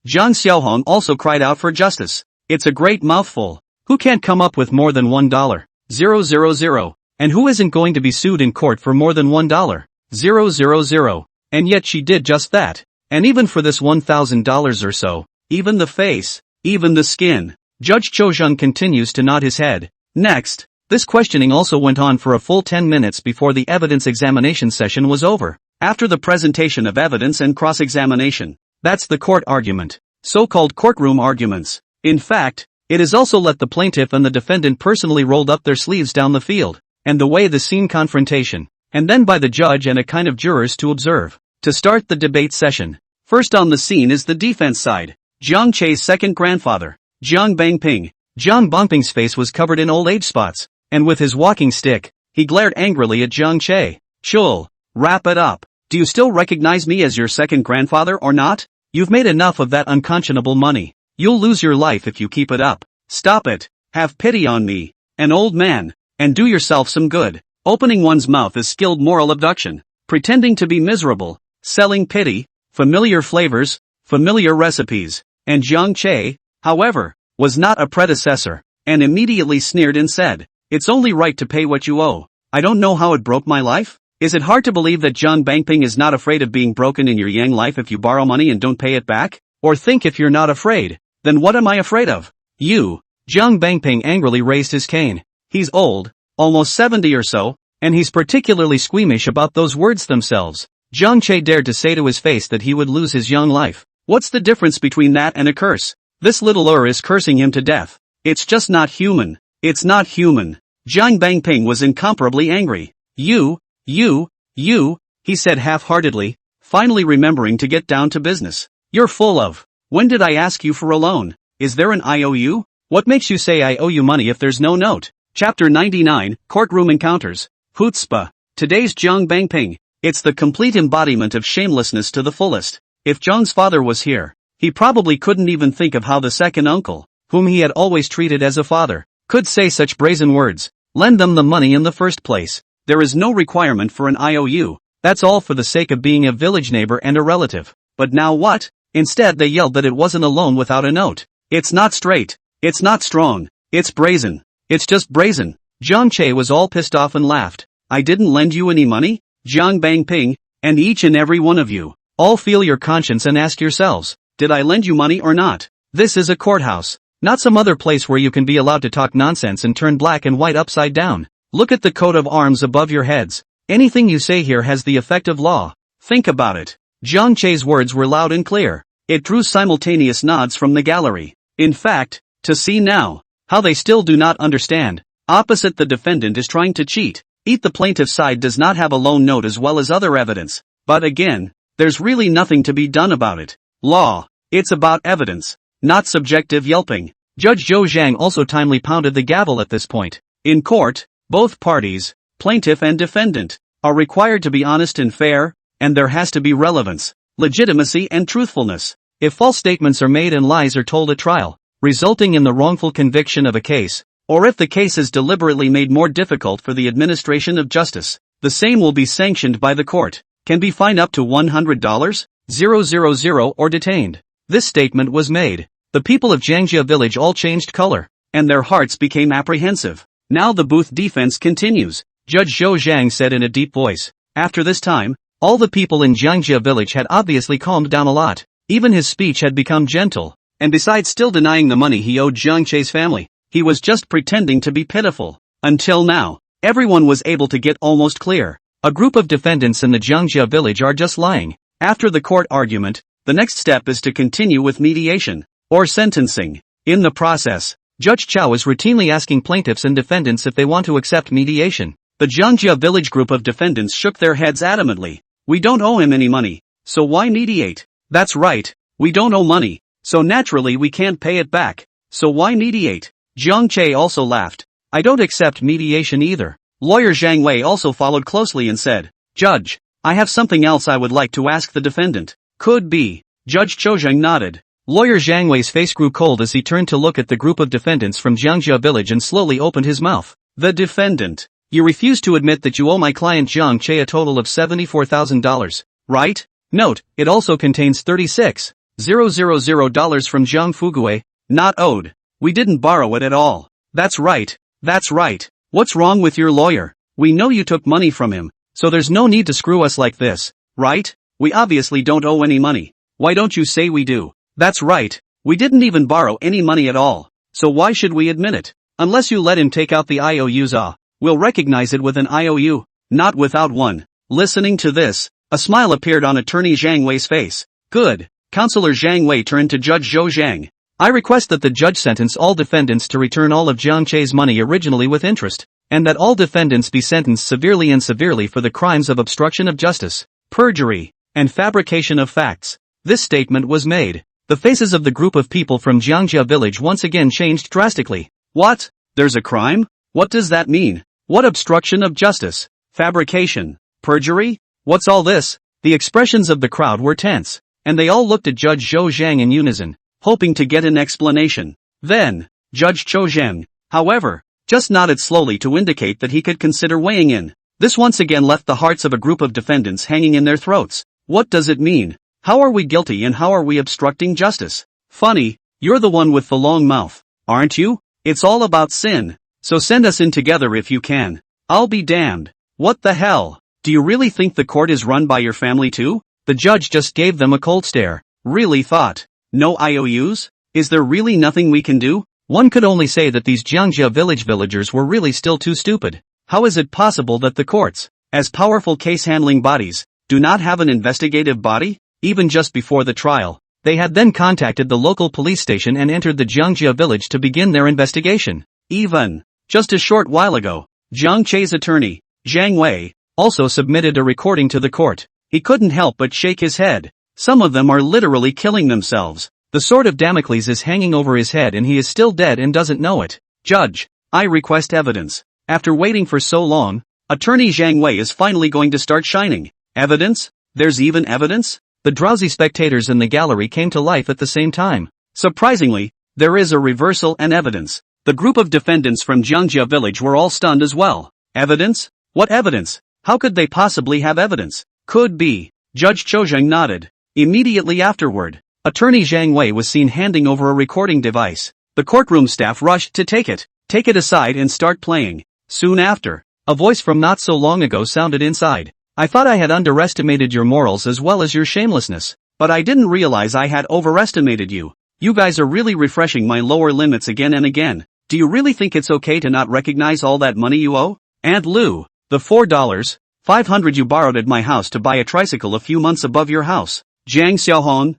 Zhang Xiaohong also cried out for justice. It's a great mouthful. Who can't come up with more than $1,000? And who isn't going to be sued in court for more than $1,000? And yet she did just that. And even for this $1,000 or so, even the face, even the skin. Judge Zhou continues to nod his head. Next, this questioning also went on for a full 10 minutes before the evidence examination session was over. After the presentation of evidence and cross-examination, that's the court argument. So-called courtroom arguments. In fact, it is also let the plaintiff and the defendant personally rolled up their sleeves down the field, and the way the scene confrontation, and then by the judge and a kind of jurors to observe. To start the debate session, first on the scene is the defense side. Jiang Che's second grandfather, Jiang Bangping. Jiang Bangping's face was covered in old age spots, and with his walking stick, he glared angrily at Jiang Che. Chul, wrap it up. Do you still recognize me as your second grandfather or not? You've made enough of that unconscionable money. You'll lose your life if you keep it up. Stop it. Have pity on me, an old man, and do yourself some good. Opening one's mouth is skilled moral abduction. Pretending to be miserable, selling pity, familiar flavors, familiar recipes. And Jiang Che, however, was not a predecessor, and immediately sneered and said, It's only right to pay what you owe. I don't know how it broke my life. Is it hard to believe that Jiang Bangping is not afraid of being broken in your Yang life if you borrow money and don't pay it back? Or think if you're not afraid, then what am I afraid of? You. Jiang Bangping angrily raised his cane. He's old, almost 70 or so, and he's particularly squeamish about those words themselves. Jiang Che dared to say to his face that he would lose his young life. What's the difference between that and a curse? This little is cursing him to death. It's just not human. It's not human. Jiang Bangping was incomparably angry. You, he said half-heartedly, finally remembering to get down to business. You're full of. When did I ask you for a loan? Is there an IOU? What makes you say I owe you money if there's no note? Chapter 99, Courtroom Encounters. Chutzpah. Today's Jiang Bangping. It's the complete embodiment of shamelessness to the fullest. If Jiang's father was here, he probably couldn't even think of how the second uncle, whom he had always treated as a father, could say such brazen words. Lend them the money in the first place. There is no requirement for an IOU. That's all for the sake of being a village neighbor and a relative. But now what? Instead they yelled that it wasn't a loan without a note. It's not straight. It's not strong. It's brazen. It's just brazen. Jiang Che was all pissed off and laughed. I didn't lend you any money? Jiang Bang Ping, and each and every one of you, all feel your conscience and ask yourselves, did I lend you money or not? This is a courthouse, not some other place where you can be allowed to talk nonsense and turn black and white upside down. Look at the coat of arms above your heads. Anything you say here has the effect of law. Think about it. Jiang Che's words were loud and clear. It drew simultaneous nods from the gallery. In fact, to see now, how they still do not understand. Opposite, the defendant is trying to cheat. The plaintiff's side does not have a loan note as well as other evidence. But again, there's really nothing to be done about it. Law. It's about evidence, not subjective yelping. Judge Zhou Zhang also timely pounded the gavel at this point. In court, both parties, plaintiff and defendant, are required to be honest and fair, and there has to be relevance, legitimacy and truthfulness. If false statements are made and lies are told at trial, resulting in the wrongful conviction of a case, or if the case is deliberately made more difficult for the administration of justice, the same will be sanctioned by the court, can be fined up to $100,000 or detained. This statement was made. The people of Jiangjia village all changed color, and their hearts became apprehensive. Now the booth defense continues, Judge Zhou Zhang said in a deep voice. After this time, all the people in Jiangjia village had obviously calmed down a lot. Even his speech had become gentle, and besides still denying the money he owed Jiang Che's family, he was just pretending to be pitiful. Until now, everyone was able to get almost clear. A group of defendants in the Jiangjia village are just lying. After the court argument, the next step is to continue with mediation, or sentencing. In the process, Judge Chao is routinely asking plaintiffs and defendants if they want to accept mediation. The Jiangjia village group of defendants shook their heads adamantly. We don't owe him any money, so why mediate? That's right, we don't owe money, so naturally we can't pay it back, so why mediate? Jiang Che also laughed. I don't accept mediation either. Lawyer Zhang Wei also followed closely and said, Judge, I have something else I would like to ask the defendant. Could be. Judge Chouzheng nodded. Lawyer Zhang Wei's face grew cold as he turned to look at the group of defendants from Jiangjia village and slowly opened his mouth. The defendant. You refuse to admit that you owe my client Jiang Che a total of $74,000, right? Note, it also contains $36,000 from Jiang Fugue, not owed. We didn't borrow it at all. That's right. That's right. What's wrong with your lawyer? We know you took money from him, so there's no need to screw us like this, right? We obviously don't owe any money. Why don't you say we do? That's right. We didn't even borrow any money at all. So why should we admit it? Unless you let him take out the IOUs, we'll recognize it with an IOU, not without one. Listening to this, a smile appeared on attorney Zhang Wei's face. Good. Counselor Zhang Wei turned to Judge Zhou Zhang. I request that the judge sentence all defendants to return all of Jiang Che's money originally with interest, and that all defendants be sentenced severely and severely for the crimes of obstruction of justice, perjury, and fabrication of facts. This statement was made. The faces of the group of people from Jiangjia village once again changed drastically. What? There's a crime? What does that mean? What obstruction of justice? Fabrication? Perjury? What's all this? The expressions of the crowd were tense, and they all looked at Judge Zhou Zhang in unison, hoping to get an explanation. Then, Judge Zhou Zhang, however, just nodded slowly to indicate that he could consider weighing in. This once again left the hearts of a group of defendants hanging in their throats. What does it mean? How are we guilty and how are we obstructing justice? Funny, you're the one with the long mouth, aren't you? It's all about sin. So send us in together if you can. I'll be damned. What the hell? Do you really think the court is run by your family too? The judge just gave them a cold stare. Really thought. No IOUs? Is there really nothing we can do? One could only say that these Jiangjia villagers were really still too stupid. How is it possible that the courts, as powerful case-handling bodies, do not have an investigative body? Even just before the trial, they had then contacted the local police station and entered the Jiangjia village to begin their investigation. Even just a short while ago, Jiang Che's attorney, Zhang Wei, also submitted a recording to the court. He couldn't help but shake his head. Some of them are literally killing themselves. The sword of Damocles is hanging over his head and he is still dead and doesn't know it. Judge, I request evidence. After waiting for so long, attorney Zhang Wei is finally going to start shining. Evidence? There's even evidence? The drowsy spectators in the gallery came to life at the same time. Surprisingly, there is a reversal and evidence. The group of defendants from Jiangjia village were all stunned as well. Evidence? What evidence? How could they possibly have evidence? Could be. Judge Zhang nodded. Immediately afterward, Attorney Zhang Wei was seen handing over a recording device. The courtroom staff rushed to take it aside and start playing. Soon after, a voice from not so long ago sounded inside. I thought I had underestimated your morals as well as your shamelessness, but I didn't realize I had overestimated you. You guys are really refreshing my lower limits again and again. Do you really think it's okay to not recognize all that money you owe? Aunt Lou, the $4.500 you borrowed at my house to buy a tricycle a few months above your house. Jiang Xiaohong,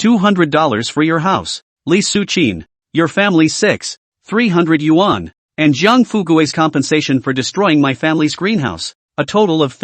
$200 for your house. Li Suqin, your family $300 yuan. And Jiang Fugui's compensation for destroying my family's greenhouse, a total of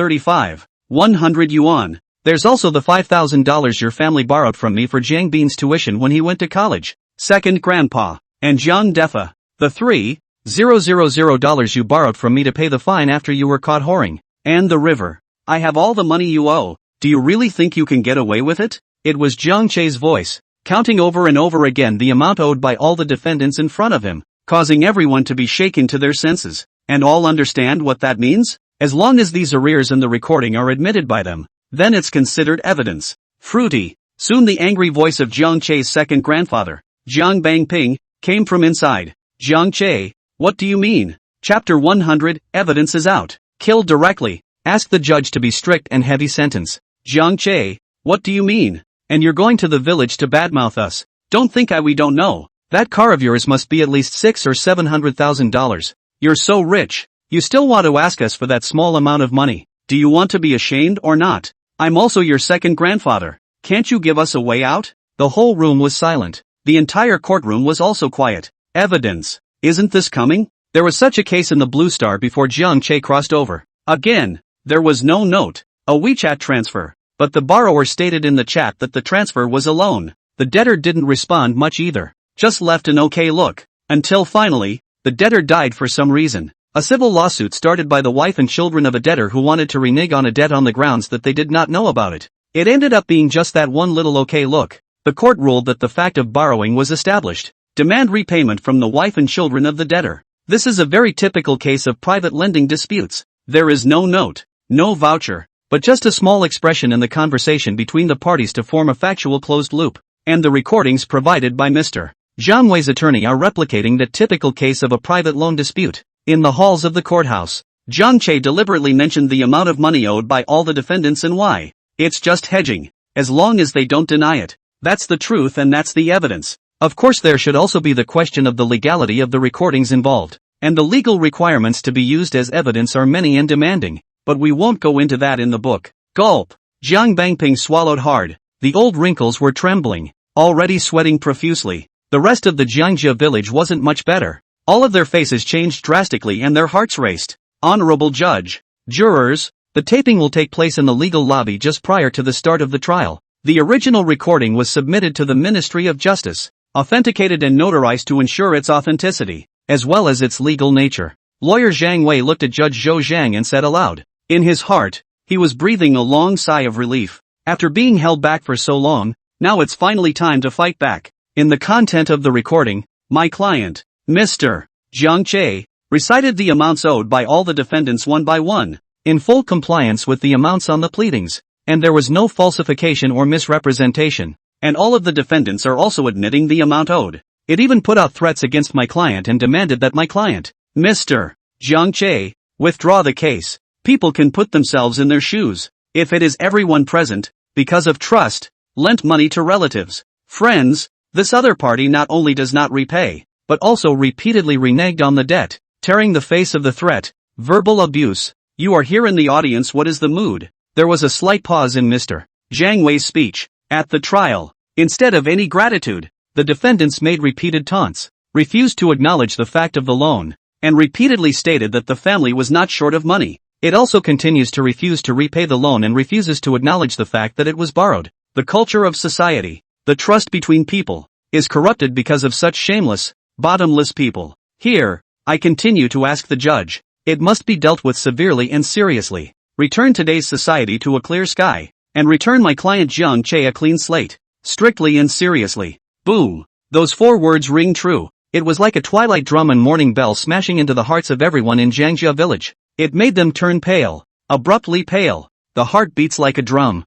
100 yuan. There's also the $5,000 your family borrowed from me for Jiang Bin's tuition when he went to college. Second grandpa. And Jiang Defa, the $3,000 you borrowed from me to pay the fine after you were caught whoring. And the river. I have all the money you owe. Do you really think you can get away with it? It was Jiang Che's voice, counting over and over again the amount owed by all the defendants in front of him, causing everyone to be shaken to their senses. And all understand what that means? As long as these arrears in the recording are admitted by them, then it's considered evidence. Fruity. Soon the angry voice of Jiang Che's second grandfather, Jiang Bangping, came from inside. Jiang Che, what do you mean? Chapter 100, evidence is out. Killed directly. Ask the judge to be strict and heavy sentence. Jiang Che, what do you mean? And you're going to the village to badmouth us. Don't think we don't know. That car of yours must be at least $600,000 or $700,000. You're so rich. You still want to ask us for that small amount of money. Do you want to be ashamed or not? I'm also your second grandfather. Can't you give us a way out? The whole room was silent. The entire courtroom was also quiet. Evidence. Isn't this coming? There was such a case in the Blue Star before Jiang Che crossed over. Again, there was no note, a WeChat transfer, but the borrower stated in the chat that the transfer was a loan. The debtor didn't respond much either, just left an okay look, until finally, the debtor died for some reason. A civil lawsuit started by the wife and children of a debtor who wanted to renege on a debt on the grounds that they did not know about it. It ended up being just that one little okay look. The court ruled that the fact of borrowing was established. Demand repayment from the wife and children of the debtor. This is a very typical case of private lending disputes. There is no note, no voucher, but just a small expression in the conversation between the parties to form a factual closed loop. And the recordings provided by Mr. Zhang Wei's attorney are replicating that typical case of a private loan dispute. In the halls of the courthouse, Jiang Che deliberately mentioned the amount of money owed by all the defendants and why. It's just hedging. As long as they don't deny it. That's the truth and that's the evidence. Of course there should also be the question of the legality of the recordings involved. And the legal requirements to be used as evidence are many and demanding. But we won't go into that in the book. Gulp. Jiang Bangping swallowed hard. The old wrinkles were trembling, already sweating profusely. The rest of the Jiangjia village wasn't much better. All of their faces changed drastically and their hearts raced. Honorable Judge. Jurors, the taping will take place in the legal lobby just prior to the start of the trial. The original recording was submitted to the Ministry of Justice, authenticated and notarized to ensure its authenticity, as well as its legal nature. Lawyer Zhang Wei looked at Judge Zhou Zhang and said aloud. In his heart, he was breathing a long sigh of relief. After being held back for so long, now it's finally time to fight back. In the content of the recording, my client, Mr. Jiang Che, recited the amounts owed by all the defendants one by one, in full compliance with the amounts on the pleadings, and there was no falsification or misrepresentation, and all of the defendants are also admitting the amount owed. It even put out threats against my client and demanded that my client, Mr. Jiang Che, withdraw the case. People can put themselves in their shoes. If it is everyone present, because of trust, lent money to relatives, friends, this other party not only does not repay, but also repeatedly reneged on the debt, tearing the face of the threat, verbal abuse. You are here in the audience. What is the mood? There was a slight pause in Mr. Zhang Wei's speech. At the trial, instead of any gratitude, the defendants made repeated taunts, refused to acknowledge the fact of the loan, and repeatedly stated that the family was not short of money. It also continues to refuse to repay the loan and refuses to acknowledge the fact that it was borrowed. The culture of society, the trust between people, is corrupted because of such shameless, bottomless people. Here, I continue to ask the judge, it must be dealt with severely and seriously. Return today's society to a clear sky, and return my client Jiang Che a clean slate, strictly and seriously. Boom. Those 4 words ring true. It was like a twilight drum and morning bell smashing into the hearts of everyone in Jiangjia village. It made them turn pale, abruptly pale. The heart beats like a drum.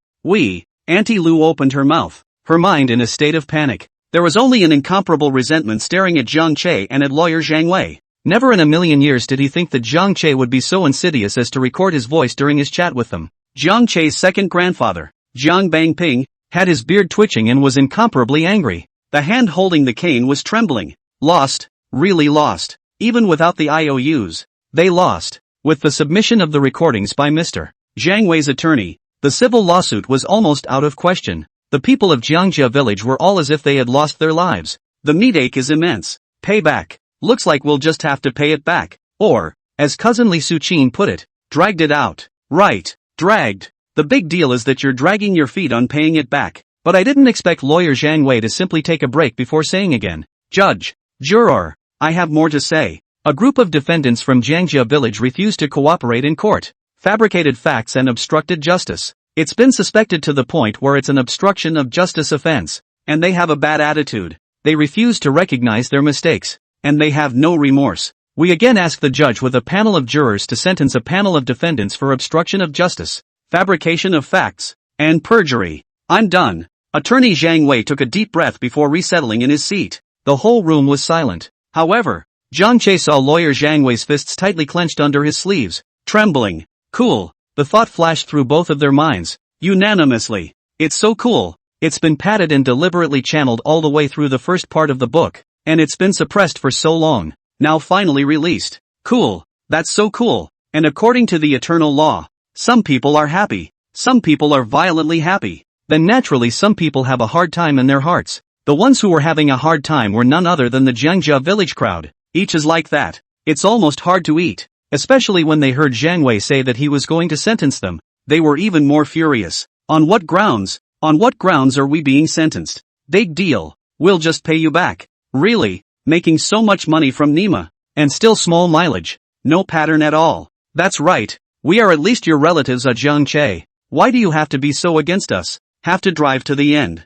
Auntie Lu opened her mouth, her mind in a state of panic. There was only an incomparable resentment staring at Jiang Che and at lawyer Zhang Wei. Never in a million years did he think that Jiang Che would be so insidious as to record his voice during his chat with them. Jiang Che's second grandfather, Jiang Bangping, had his beard twitching and was incomparably angry. The hand holding the cane was trembling. Lost, really lost. Even without the IOUs, they lost. With the submission of the recordings by Mr. Zhang Wei's attorney, the civil lawsuit was almost out of question. The people of Jiangjia village were all as if they had lost their lives. The meat-ache is immense. Payback. Looks like we'll just have to pay it back. Or, as cousin Li Suqin put it, dragged it out. Right, dragged. The big deal is that you're dragging your feet on paying it back. But I didn't expect lawyer Zhang Wei to simply take a break before saying again, Judge, Juror, I have more to say. A group of defendants from Jiangjia village refused to cooperate in court, fabricated facts and obstructed justice. It's been suspected to the point where it's an obstruction of justice offense, and they have a bad attitude. They refuse to recognize their mistakes, and they have no remorse. We again ask the judge with a panel of jurors to sentence a panel of defendants for obstruction of justice, fabrication of facts, and perjury. I'm done. Attorney Zhang Wei took a deep breath before resettling in his seat. The whole room was silent. However, Jiang Che saw lawyer Zhang Wei's fists tightly clenched under his sleeves, trembling. Cool. The thought flashed through both of their minds, unanimously. It's so cool. It's been padded and deliberately channeled all the way through the first part of the book, and it's been suppressed for so long, now finally released. Cool. That's so cool. And according to the eternal law, some people are happy. Some people are violently happy. Then naturally some people have a hard time in their hearts. The ones who were having a hard time were none other than the Jiangjia village crowd. Each is like that. It's almost hard to eat. Especially when they heard Zhang Wei say that he was going to sentence them. They were even more furious. On what grounds? On what grounds are we being sentenced? Big deal. We'll just pay you back. Really? Making so much money from Nima. And still small mileage. No pattern at all. That's right. We are at least your relatives at Jiang Che. Why do you have to be so against us? Have to drive to the end.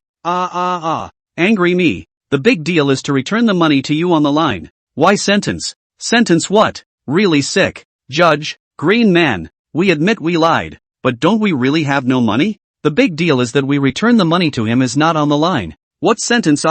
Angry me. The big deal is to return the money to you on the line. Why sentence? Sentence what? Really sick. Judge, green man, we admit we lied, but don't we really have no money? The big deal is that we return the money to him is not on the line. What sentence?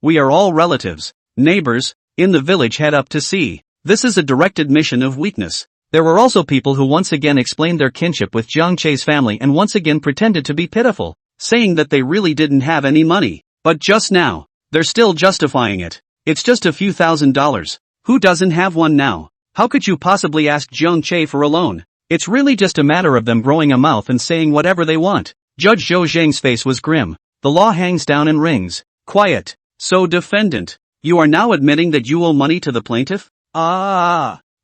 We are all relatives, neighbors, in the village head up to see. This is a direct admission of weakness. There were also people who once again explained their kinship with Jiang Che's family and once again pretended to be pitiful, saying that they really didn't have any money. But just now, they're still justifying it. It's just a few $1,000s. Who doesn't have one now? How could you possibly ask Jiang Che for a loan? It's really just a matter of them growing a mouth and saying whatever they want. Judge Zhou Zhang's face was grim. The law hangs down and rings. Quiet. So defendant, you are now admitting that you owe money to the plaintiff?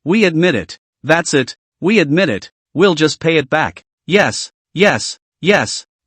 We admit it. That's it. We admit it. We'll just pay it back. Yes.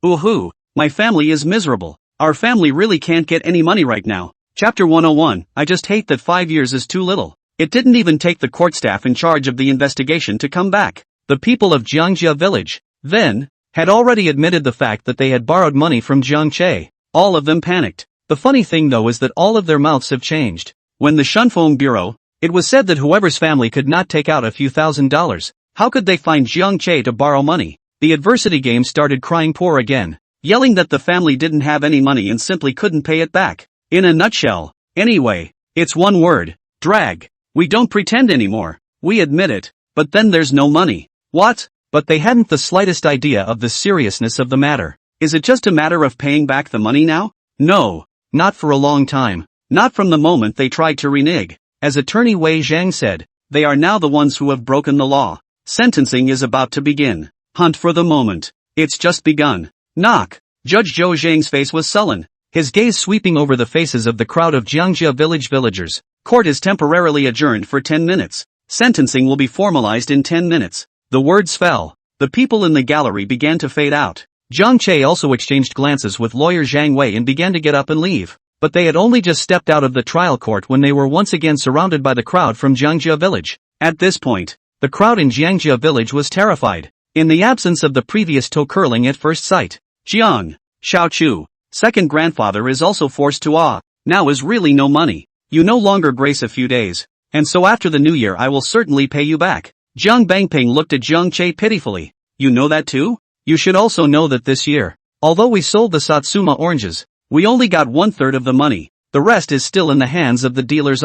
Ooh, my family is miserable. Our family really can't get any money right now. Chapter 101, I just hate that 5 years is too little. It didn't even take the court staff in charge of the investigation to come back. The people of Jiangjia village, then, had already admitted the fact that they had borrowed money from Jiang Che. All of them panicked. The funny thing though is that all of their mouths have changed. When the Shunfeng Bureau, it was said that whoever's family could not take out a few $1,000s, how could they find Jiang Che to borrow money? The adversity game started crying poor again, yelling that the family didn't have any money and simply couldn't pay it back. In a nutshell, anyway, it's one word, drag. We don't pretend anymore. We admit it, but then there's no money. What? But they hadn't the slightest idea of the seriousness of the matter. Is it just a matter of paying back the money now? No, not for a long time. Not from the moment they tried to renege. As attorney Wei Zhang said, they are now the ones who have broken the law. Sentencing is about to begin. Hunt for the moment. It's just begun. Knock. Judge Zhou Zhang's face was sullen, his gaze sweeping over the faces of the crowd of Jiangjia village villagers. Court is temporarily adjourned for 10 minutes. Sentencing will be formalized in 10 minutes. The words fell. The people in the gallery began to fade out. Jiang Che also exchanged glances with lawyer Zhang Wei and began to get up and leave. But they had only just stepped out of the trial court when they were once again surrounded by the crowd from Jiangjia village. At this point, the crowd in Jiangjia village was terrified. In the absence of the previous toe curling at first sight, Jiang Xiaochu, second grandfather, is also forced to now is really no money. You no longer grace a few days, and so after the new year I will certainly pay you back. Jiang Bangping looked at Jiang Che pitifully. You know that too? You should also know that this year, although we sold the Satsuma oranges, we only got 1/3 of the money. The rest is still in the hands of the dealers.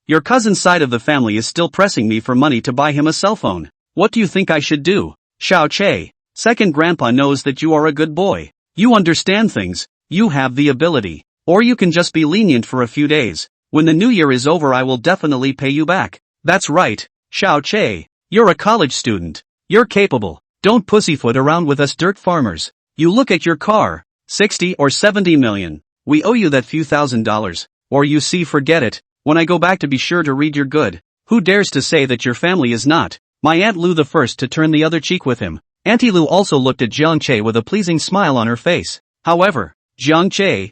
Your cousin's side of the family is still pressing me for money to buy him a cell phone. What do you think I should do? Xiao Che. Second grandpa knows that you are a good boy. You understand things, you have the ability. Or you can just be lenient for a few days. When the new year is over I will definitely pay you back. That's right, Xiao Che. You're a college student. You're capable. Don't pussyfoot around with us dirt farmers. You look at your car. 60 or 70 million. We owe you that few $1,000. Or you see, forget it. When I go back to be sure to read your good. Who dares to say that your family is not? My Aunt Lu the first to turn the other cheek with him. Auntie Lu also looked at Jiang Che with a pleasing smile on her face. However, Jiang Che,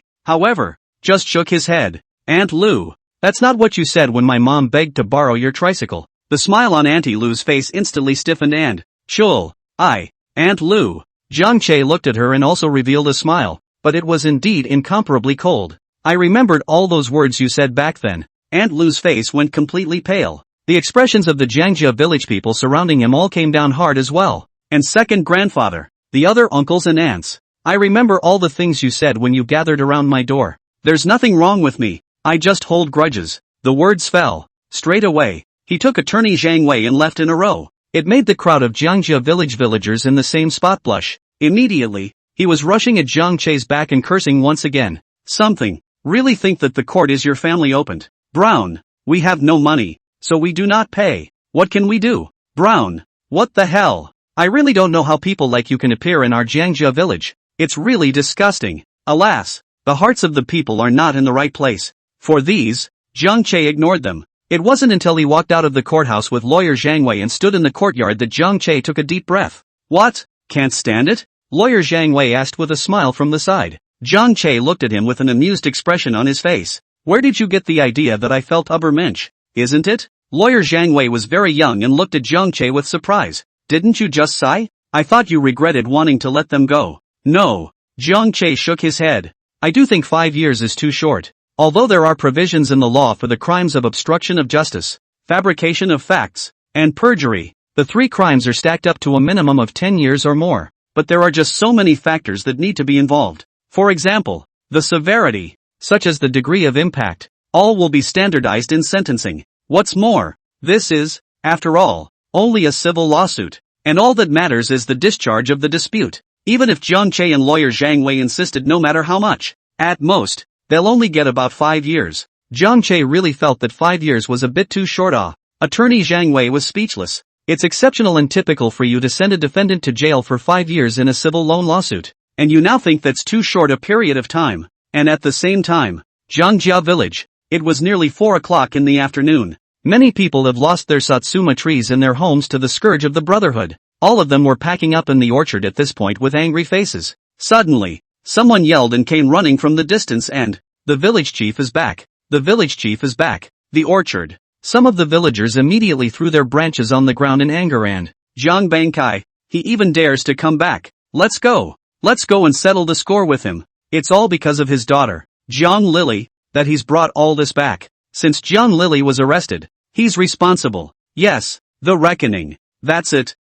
just shook his head. Aunt Lu, that's not what you said when my mom begged to borrow your tricycle. The smile on Auntie Lu's face instantly stiffened and, Chul, Aunt Lu. Jiang Che looked at her and also revealed a smile, but it was indeed incomparably cold. I remembered all those words you said back then. Aunt Lu's face went completely pale. The expressions of the Jiangjia village people surrounding him all came down hard as well. And second grandfather, the other uncles and aunts. I remember all the things you said when you gathered around my door. There's nothing wrong with me. I just hold grudges. The words fell. Straight away, he took attorney Zhang Wei and left in a row. It made the crowd of Jiangjia village villagers in the same spot blush. Immediately, he was rushing at Jiang Che's back and cursing once again. Something. Really think that the court is your family opened? Brown. We have no money, so we do not pay. What can we do? Brown. What the hell? I really don't know how people like you can appear in our Jiangjia village. It's really disgusting. Alas, the hearts of the people are not in the right place. For these, Jiang Che ignored them. It wasn't until he walked out of the courthouse with lawyer Zhang Wei and stood in the courtyard that Jiang Che took a deep breath. What? Can't stand it? Lawyer Zhang Wei asked with a smile from the side. Jiang Che looked at him with an amused expression on his face. Where did you get the idea that I felt Ubermensch? Isn't it? Lawyer Zhang Wei was very young and looked at Jiang Che with surprise. Didn't you just sigh? I thought you regretted wanting to let them go. No. Jiang Che shook his head. I do think 5 years is too short. Although there are provisions in the law for the crimes of obstruction of justice, fabrication of facts, and perjury, the 3 crimes are stacked up to a minimum of 10 years or more. But there are just so many factors that need to be involved. For example, the severity, such as the degree of impact, all will be standardized in sentencing. What's more, this is, after all, only a civil lawsuit, and all that matters is the discharge of the dispute. Even if Jiang Che and lawyer Zhang Wei insisted no matter how much, at most, they'll only get about 5 years. Jiang Che really felt that 5 years was a bit too short. Attorney Zhang Wei was speechless. It's exceptional and typical for you to send a defendant to jail for 5 years in a civil loan lawsuit. And you now think that's too short a period of time. And at the same time, Jiangjia village, it was nearly 4 o'clock in the afternoon. Many people have lost their Satsuma trees in their homes to the scourge of the Brotherhood. All of them were packing up in the orchard at this point with angry faces. Suddenly, someone yelled and came running from the distance and, the village chief is back. The village chief is back. The orchard. Some of the villagers immediately threw their branches on the ground in anger and, Jiang Bangkai, he even dares to come back. Let's go. Let's go and settle the score with him. It's all because of his daughter, Jiang Lily, that he's brought all this back. Since Jiang Lily was arrested, he's responsible. Yes, the reckoning. That's it.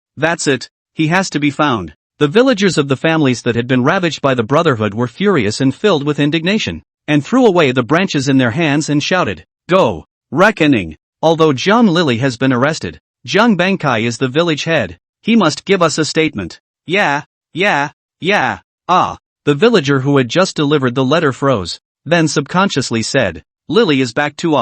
He has to be found. The villagers of the families that had been ravaged by the Brotherhood were furious and filled with indignation, and threw away the branches in their hands and shouted, Go! Reckoning! Although Jiang Lily has been arrested, Jiang Bangkai is the village head. He must give us a statement. Yeah. The villager who had just delivered the letter froze, then subconsciously said, Lily is back too.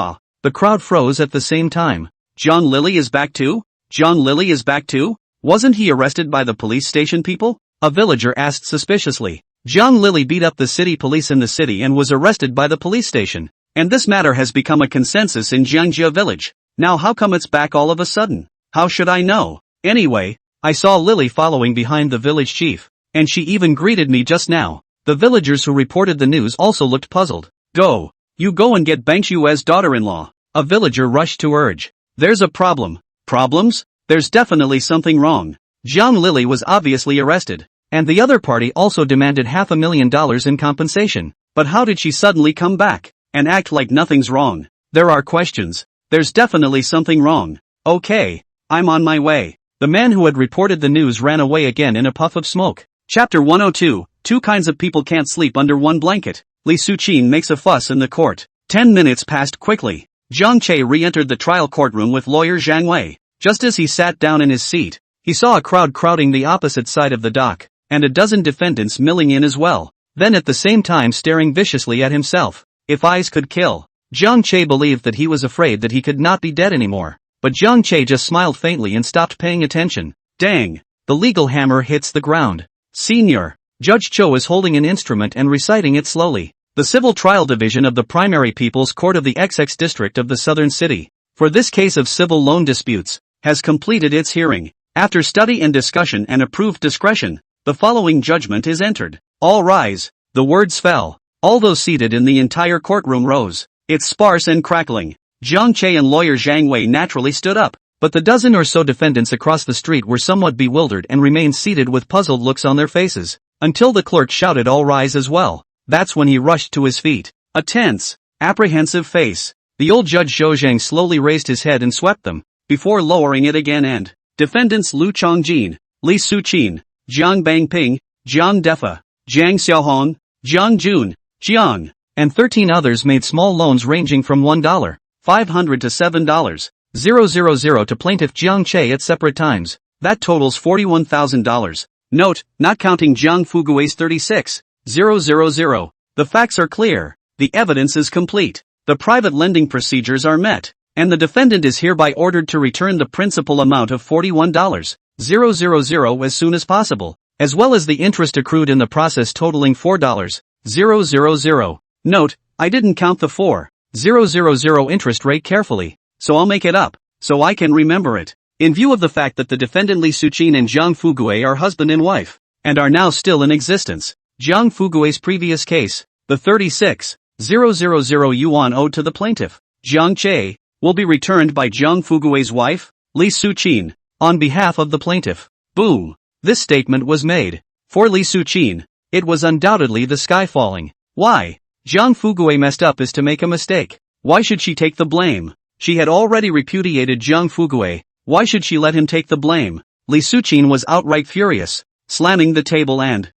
The crowd froze at the same time. Jiang Lily is back too? Jiang Lily is back too? Wasn't he arrested by the police station people? A villager asked suspiciously. Jiang Lily beat up the city police in the city and was arrested by the police station. And this matter has become a consensus in Jiangjia village. Now how come it's back all of a sudden? How should I know? Anyway, I saw Lily following behind the village chief, and she even greeted me just now. The villagers who reported the news also looked puzzled. Go! You go and get Bang Shue's daughter-in-law. A villager rushed to urge. There's a problem. Problems? There's definitely something wrong. Jiang Lily was obviously arrested, and the other party also demanded $500,000 in compensation. But how did she suddenly come back and act like nothing's wrong? There are questions. There's definitely something wrong. Okay, I'm on my way. The man who had reported the news ran away again in a puff of smoke. Chapter 102, Two kinds of people can't sleep under one blanket. Li Suqin makes a fuss in the court. 10 minutes passed quickly. Zhang Che re-entered the trial courtroom with lawyer Zhang Wei. Just as he sat down in his seat, he saw a crowd crowding the opposite side of the dock, and a dozen defendants milling in as well, then at the same time staring viciously at himself. If eyes could kill. Zhang Che believed that he was afraid that he could not be dead anymore. But Zhang Che just smiled faintly and stopped paying attention. Dang! The legal hammer hits the ground. Senior. Judge Cho is holding an instrument and reciting it slowly. The Civil Trial Division of the Primary People's Court of the XX District of the Southern City, for this case of civil loan disputes, has completed its hearing. After study and discussion and approved discretion, the following judgment is entered. All rise. The words fell. All those seated in the entire courtroom rose. It's sparse and crackling. Zhang Che and lawyer Zhang Wei naturally stood up, but the dozen or so defendants across the street were somewhat bewildered and remained seated with puzzled looks on their faces, until the clerk shouted all rise as well. That's when he rushed to his feet. A tense, apprehensive face. The old Judge Zhou slowly raised his head and swept them, before lowering it again and defendants Lu Chongjin, Li Suqin, Jiang Bangping, Jiang Defa, Jiang Xiaohong, Jiang Jun, Jiang, and 13 others made small loans ranging from $1.500 to $7.000 to plaintiff Jiang Che at separate times. That totals $41,000. Note, not counting Jiang Fugui's $36,000. The facts are clear. The evidence is complete. The private lending procedures are met. And the defendant is hereby ordered to return the principal amount of $41,000 as soon as possible, as well as the interest accrued in the process totaling $4,000. Note, I didn't count the $4,000 interest rate carefully, so I'll make it up, so I can remember it. In view of the fact that the defendant Li Suqin and Jiang Fugui are husband and wife, and are now still in existence, Jiang Fugui's previous case, the 36,000 yuan owed to the plaintiff, Jiang Che, will be returned by Jiang Fugui's wife, Li Suqin, on behalf of the plaintiff. Boom! This statement was made. For Li Suqin, it was undoubtedly the sky falling. Why? Jiang Fugui messed up is to make a mistake. Why should she take the blame? She had already repudiated Jiang Fugui. Why should she let him take the blame? Li Suqin was outright furious, slamming the table and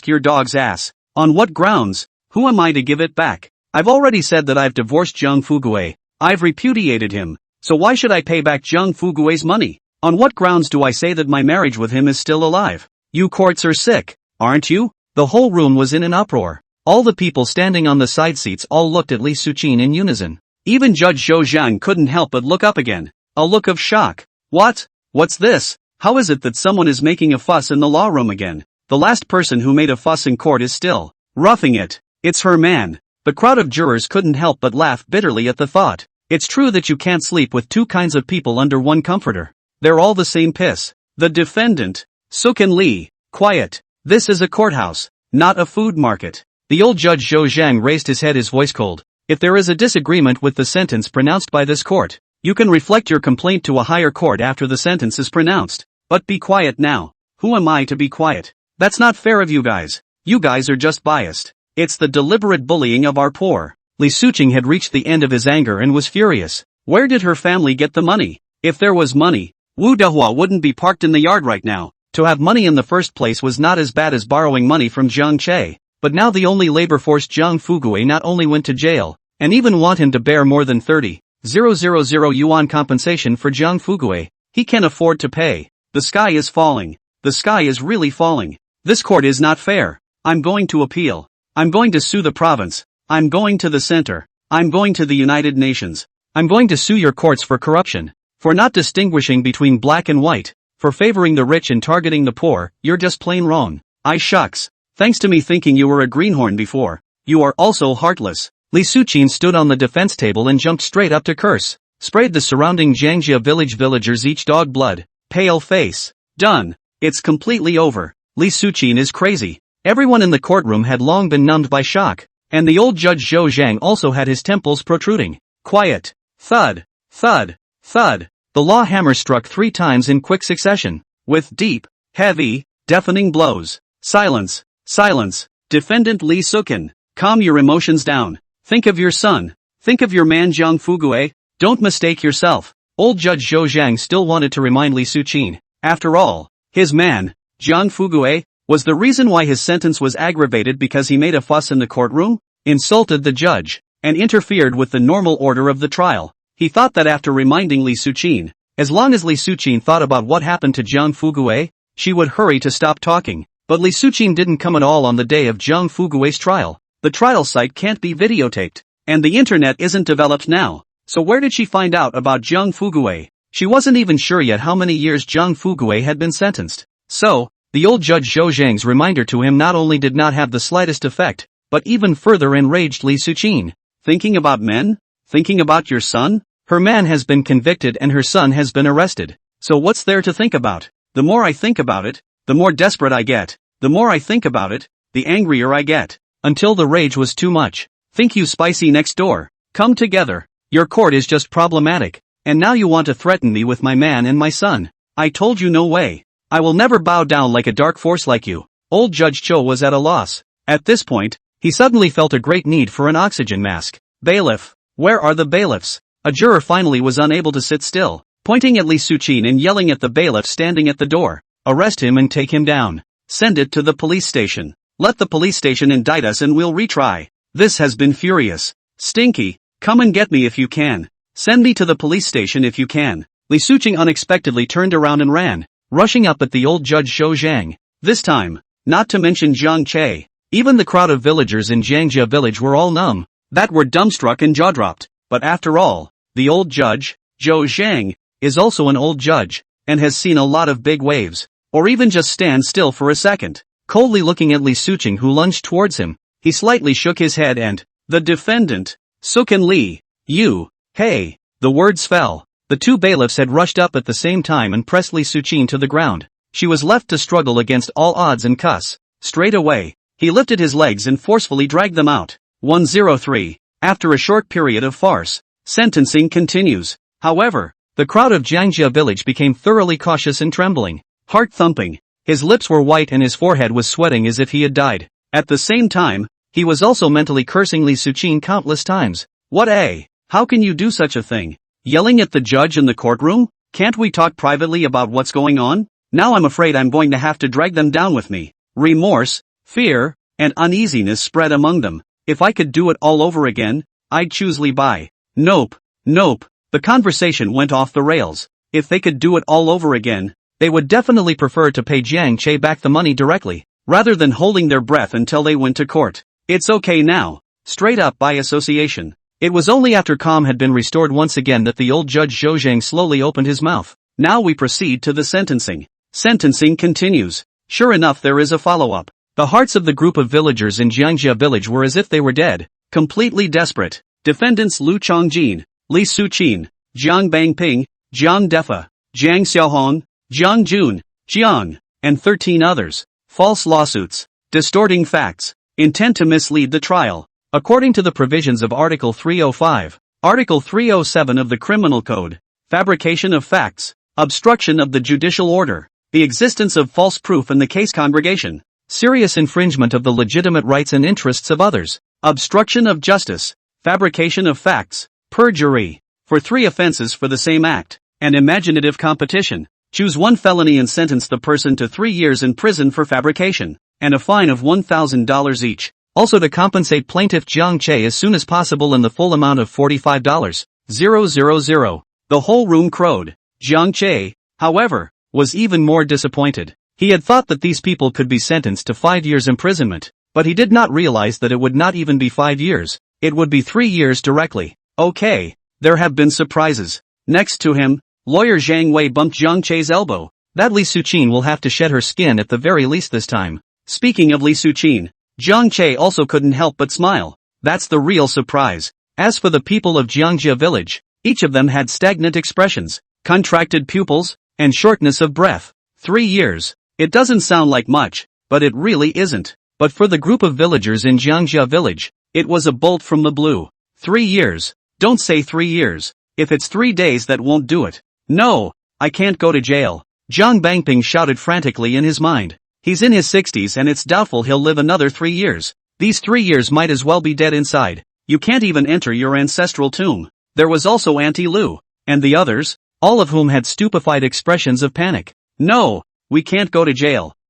your dog's ass. On what grounds? Who am I to give it back? I've already said that I've divorced Jiang Fugui. I've repudiated him. So why should I pay back Jiang Fugui's money? On what grounds do I say that my marriage with him is still alive? You courts are sick, aren't you? The whole room was in an uproar. All the people standing on the side seats all looked at Li Suqin in unison. Even Judge Zhou Zhang couldn't help but look up again. A look of shock. What? What's this? How is it that someone is making a fuss in the law room again? The last person who made a fuss in court is still roughing it. It's her man. The crowd of jurors couldn't help but laugh bitterly at the thought. It's true that you can't sleep with two kinds of people under one comforter. They're all the same piss. The defendant. Sukin Li. Quiet. This is a courthouse, not a food market. The old Judge Zhou Zhang raised his head, his voice cold. If there is a disagreement with the sentence pronounced by this court, you can reflect your complaint to a higher court after the sentence is pronounced. But be quiet now. Who am I to be quiet? That's not fair of you guys. You guys are just biased. It's the deliberate bullying of our poor. Li Suqin had reached the end of his anger and was furious. Where did her family get the money? If there was money, Wu Dehua wouldn't be parked in the yard right now. To have money in the first place was not as bad as borrowing money from Jiang Che, but now the only labor force Jiang Fugui not only went to jail, and even want him to bear more than 30,000 yuan compensation for Jiang Fugui, he can't afford to pay. The sky is falling. The sky is really falling. This court is not fair. I'm going to appeal. I'm going to sue the province. I'm going to the center. I'm going to the United Nations. I'm going to sue your courts for corruption, for not distinguishing between black and white, for favoring the rich and targeting the poor. You're just plain wrong. Shucks. Thanks to me thinking you were a greenhorn before, you are also heartless. Li Suqin stood on the defense table and jumped straight up to curse. Sprayed the surrounding Jiangjia villagers each dog blood. Pale face. Done. It's completely over. Li Suqin is crazy. Everyone in the courtroom had long been numbed by shock, and the old Judge Zhou Zhang also had his temples protruding. Quiet. Thud. Thud. Thud. The law hammer struck 3 times in quick succession, with deep, heavy, deafening blows. Silence. Silence. Defendant Li Suqin, calm your emotions down. Think of your son. Think of your man Jiang Fugui. Don't mistake yourself. Old Judge Zhou Zhang still wanted to remind Li Suqin. After all, his man, Jiang Fugue, was the reason why his sentence was aggravated because he made a fuss in the courtroom, insulted the judge, and interfered with the normal order of the trial. He thought that after reminding Li Suqin, as long as Li Suqin thought about what happened to Jiang Fugue, she would hurry to stop talking. But Li Suqin didn't come at all on the day of Jiang Fugue's trial. The trial site can't be videotaped, and the internet isn't developed now. So where did she find out about Jiang Fugue? She wasn't even sure yet how many years Jiang Fugue had been sentenced. So, the old Judge Zhou Zhang's reminder to him not only did not have the slightest effect, but even further enraged Li Suqin. Thinking about men? Thinking about your son? Her man has been convicted and her son has been arrested. So what's there to think about? The more I think about it, the more desperate I get. The more I think about it, the angrier I get. Until the rage was too much. Think you spicy next door. Come together. Your court is just problematic. And now you want to threaten me with my man and my son. I told you no way. I will never bow down like a dark force like you. Old Judge Cho was at a loss. At this point, he suddenly felt a great need for an oxygen mask. Bailiff. Where are the bailiffs? A juror finally was unable to sit still, pointing at Li Suqin and yelling at the bailiff standing at the door. Arrest him and take him down. Send it to the police station. Let the police station indict us and we'll retry. This has been furious. Stinky, come and get me if you can. Send me to the police station if you can. Li Suqin unexpectedly turned around and ran, rushing up at the old Judge Zhou Zhang. This time, not to mention Zhang Che. Even the crowd of villagers in Jiangjia village were all numb, that were dumbstruck and jaw-dropped. But after all, the old judge, Zhou Zhang, is also an old judge, and has seen a lot of big waves. Or even just stand still for a second. Coldly looking at Li Suqin who lunged towards him, he slightly shook his head and, the defendant, Suqin Li, you, hey, the words fell. The two bailiffs had rushed up at the same time and pressed Li Suqin to the ground. She was left to struggle against all odds and cuss. Straight away, he lifted his legs and forcefully dragged them out. 103. After a short period of farce, sentencing continues. However, the crowd of Jiangjia village became thoroughly cautious and trembling. Heart thumping. His lips were white and his forehead was sweating as if he had died. At the same time, he was also mentally cursing Li Suqin countless times. What a? How can you do such a thing? Yelling at the judge in the courtroom? Can't we talk privately about what's going on? Now I'm afraid I'm going to have to drag them down with me. Remorse, fear, and uneasiness spread among them. If I could do it all over again, I'd choose Li Bai. Nope. The conversation went off the rails. If they could do it all over again, they would definitely prefer to pay Jiang Che back the money directly, rather than holding their breath until they went to court. It's okay now. Straight up by association. It was only after calm had been restored once again that the old Judge Zhou Zhang slowly opened his mouth. Now we proceed to the sentencing. Sentencing continues. Sure enough, there is a follow-up. The hearts of the group of villagers in Jiangjia village were as if they were dead, completely desperate. Defendants Lu Chongjin, Li Suqin, Jiang Bangping, Jiang Defa, Jiang Xiaohong, Jiang Jun, Jiang, and 13 others. False lawsuits, distorting facts, intent to mislead the trial. According to the provisions of Article 305, Article 307 of the Criminal Code, fabrication of facts, obstruction of the judicial order, the existence of false proof in the case congregation, serious infringement of the legitimate rights and interests of others, obstruction of justice, fabrication of facts, perjury, for 3 offenses for the same act, and imaginative competition. Choose one felony and sentence the person to 3 years in prison for fabrication, and a fine of $1,000 each. Also to compensate plaintiff Jiang Che as soon as possible in the full amount of $45,000. The whole room crowed. Jiang Che, however, was even more disappointed. He had thought that these people could be sentenced to 5 years imprisonment, but he did not realize that it would not even be 5 years. It would be 3 years directly. Okay, there have been surprises. Next to him, lawyer Zhang Wei bumped Jiang Che's elbow. That Li Suqin will have to shed her skin at the very least this time. Speaking of Li Suqin, Jiang Che also couldn't help but smile. That's the real surprise. As for the people of Jiangjia village, each of them had stagnant expressions, contracted pupils, and shortness of breath. 3 years. It doesn't sound like much, but it really isn't. But for the group of villagers in Jiangjia village, it was a bolt from the blue. 3 years. Don't say 3 years. If it's 3 days, that won't do it. No, I can't go to jail. Jiang Bangping shouted frantically in his mind. He's in his 60s and it's doubtful he'll live another 3 years. These 3 years might as well be dead inside. You can't even enter your ancestral tomb. There was also Auntie Lu, and the others, all of whom had stupefied expressions of panic. No, we can't go to jail.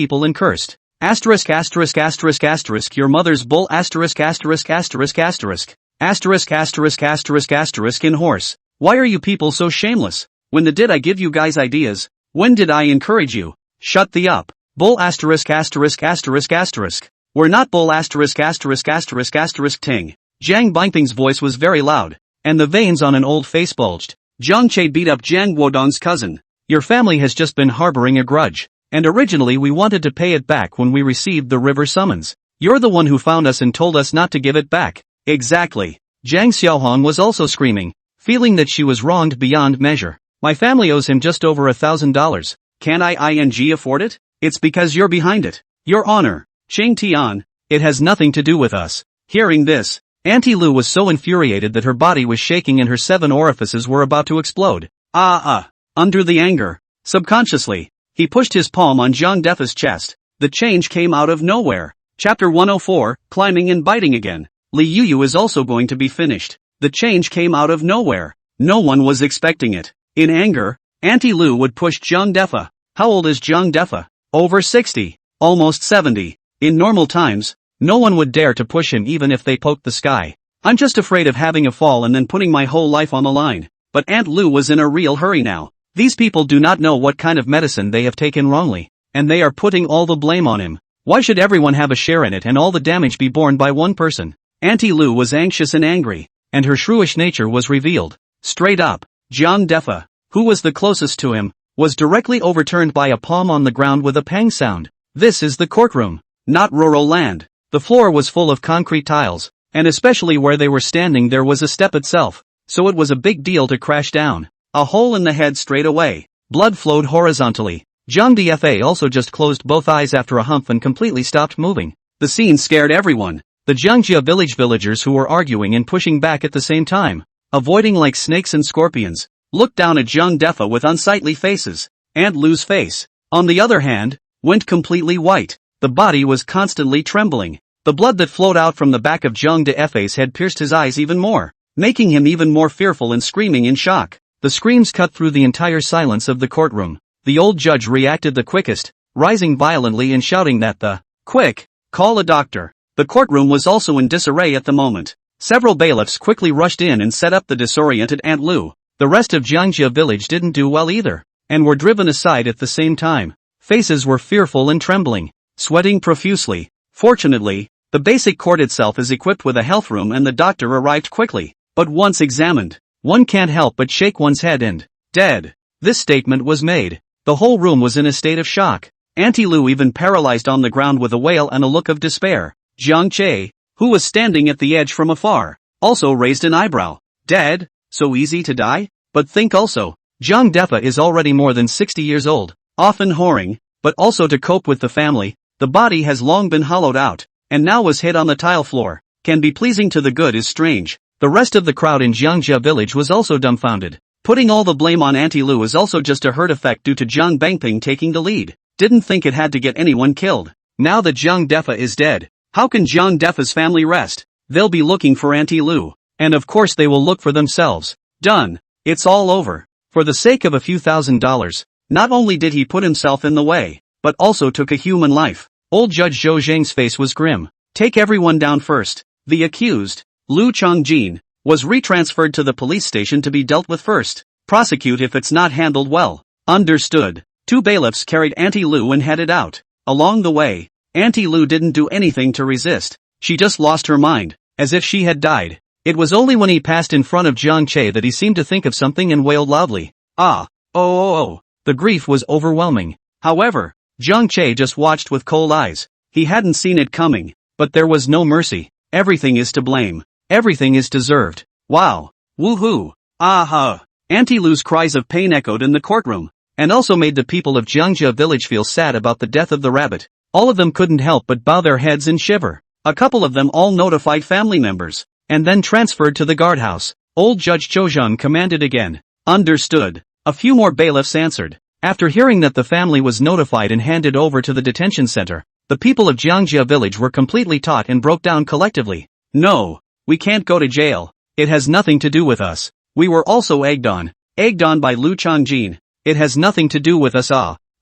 people and cursed. Asterisk asterisk asterisk asterisk your mother's bull asterisk asterisk asterisk asterisk. Asterisk asterisk asterisk asterisk in horse. Why are you people so shameless? When did I give you guys ideas? When did I encourage you? Shut the up. Bull asterisk asterisk asterisk asterisk. We're not bull asterisk asterisk asterisk asterisk ting. Jiang Bingping's voice was very loud, and the veins on an old face bulged. Jiang Che beat up Jiang Wodong's cousin. Your family has just been harboring a grudge, and originally we wanted to pay it back when we received the river summons. You're the one who found us and told us not to give it back. Exactly. Jiang Xiaohong was also screaming, feeling that she was wronged beyond measure. My family owes him just over $1,000. Can I afford it? It's because you're behind it. Your Honor, Ching Tian, it has nothing to do with us. Hearing this, Auntie Lu was so infuriated that her body was shaking and her 7 orifices were about to explode. Under the anger, subconsciously, he pushed his palm on Zhang Defa's chest. The change came out of nowhere. Chapter 104, Climbing and Biting Again. Li Yuyu is also going to be finished. The change came out of nowhere. No one was expecting it. In anger, Auntie Lu would push Zhang Defa. How old is Zhang Defa? Over 60. Almost 70. In normal times, no one would dare to push him even if they poked the sky. I'm just afraid of having a fall and then putting my whole life on the line. But Aunt Lu was in a real hurry now. These people do not know what kind of medicine they have taken wrongly, and they are putting all the blame on him. Why should everyone have a share in it and all the damage be borne by one person? Auntie Lu was anxious and angry, and her shrewish nature was revealed. Straight up, Zhang Defa, who was the closest to him, was directly overturned by a palm on the ground with a pang sound. This is the courtroom, not rural land. The floor was full of concrete tiles, and especially where they were standing there was a step itself. so it was a big deal to crash down. A hole in the head straight away. Blood flowed horizontally. Zhang Dfa also just closed both eyes after a hump and completely stopped moving. The scene scared everyone. The Jiangjia villagers who were arguing and pushing back at the same time, avoiding like snakes and scorpions, looked down at Zhang Defa with unsightly faces. Aunt Lu's face, on the other hand, went completely white. The body was constantly trembling. The blood that flowed out from the back of Zhang Defa's head pierced his eyes even more, making him even more fearful and screaming in shock. The screams cut through the entire silence of the courtroom. The old judge reacted the quickest, rising violently and shouting that quick, call a doctor. The courtroom was also in disarray at the moment. Several bailiffs quickly rushed in and set up the disoriented Aunt Lu. The rest of Jiangjia village didn't do well either, and were driven aside at the same time. Faces were fearful and trembling, sweating profusely. Fortunately, the basic court itself is equipped with a health room and the doctor arrived quickly. But once examined, one can't help but shake one's head and, dead. This statement was made. The whole room was in a state of shock. Auntie Lu even paralyzed on the ground with a wail and a look of despair. Jiang Che, who was standing at the edge from afar, also raised an eyebrow. Dead? So easy to die? But think also, Zhang Defa is already more than 60 years old, often whoring, but also to cope with the family. The body has long been hollowed out, and now was hid on the tile floor. Can be pleasing to the good is strange. The rest of the crowd in Jiangjia village was also dumbfounded. Putting all the blame on Auntie Lu is also just a herd effect due to Zhang Bangping taking the lead. Didn't think it had to get anyone killed. Now that Zhang Defa is dead, how can Zhang Defa's family rest? They'll be looking for Auntie Lu. And of course they will look for themselves. Done. It's all over. For the sake of a few $1,000s, not only did he put himself in the way, but also took a human life. Old Judge Zhou Zhang's face was grim. Take everyone down first. The accused, Lu Changjin, was retransferred to the police station to be dealt with first. Prosecute if it's not handled well. Understood. Two bailiffs carried Auntie Lu and headed out. Along the way, Auntie Lu didn't do anything to resist. She just lost her mind, as if she had died. It was only when he passed in front of Jiang Che that he seemed to think of something and wailed loudly. Oh. The grief was overwhelming. However, Jiang Che just watched with cold eyes. He hadn't seen it coming, but there was no mercy. Everything is to blame. Everything is deserved. Wow. Woohoo. Aha. Auntie Lu's cries of pain echoed in the courtroom, and also made the people of Jiangjia village feel sad about the death of the rabbit. All of them couldn't help but bow their heads and shiver. A couple of them all notified family members, and then transferred to the guardhouse. Old Judge Zhou commanded again. Understood. A few more bailiffs answered. After hearing that the family was notified and handed over to the detention center, the people of Jiangjia village were completely taught and broke down collectively. No, we can't go to jail. It has nothing to do with us. We were also egged on by Lu Changjin. It has nothing to do with us.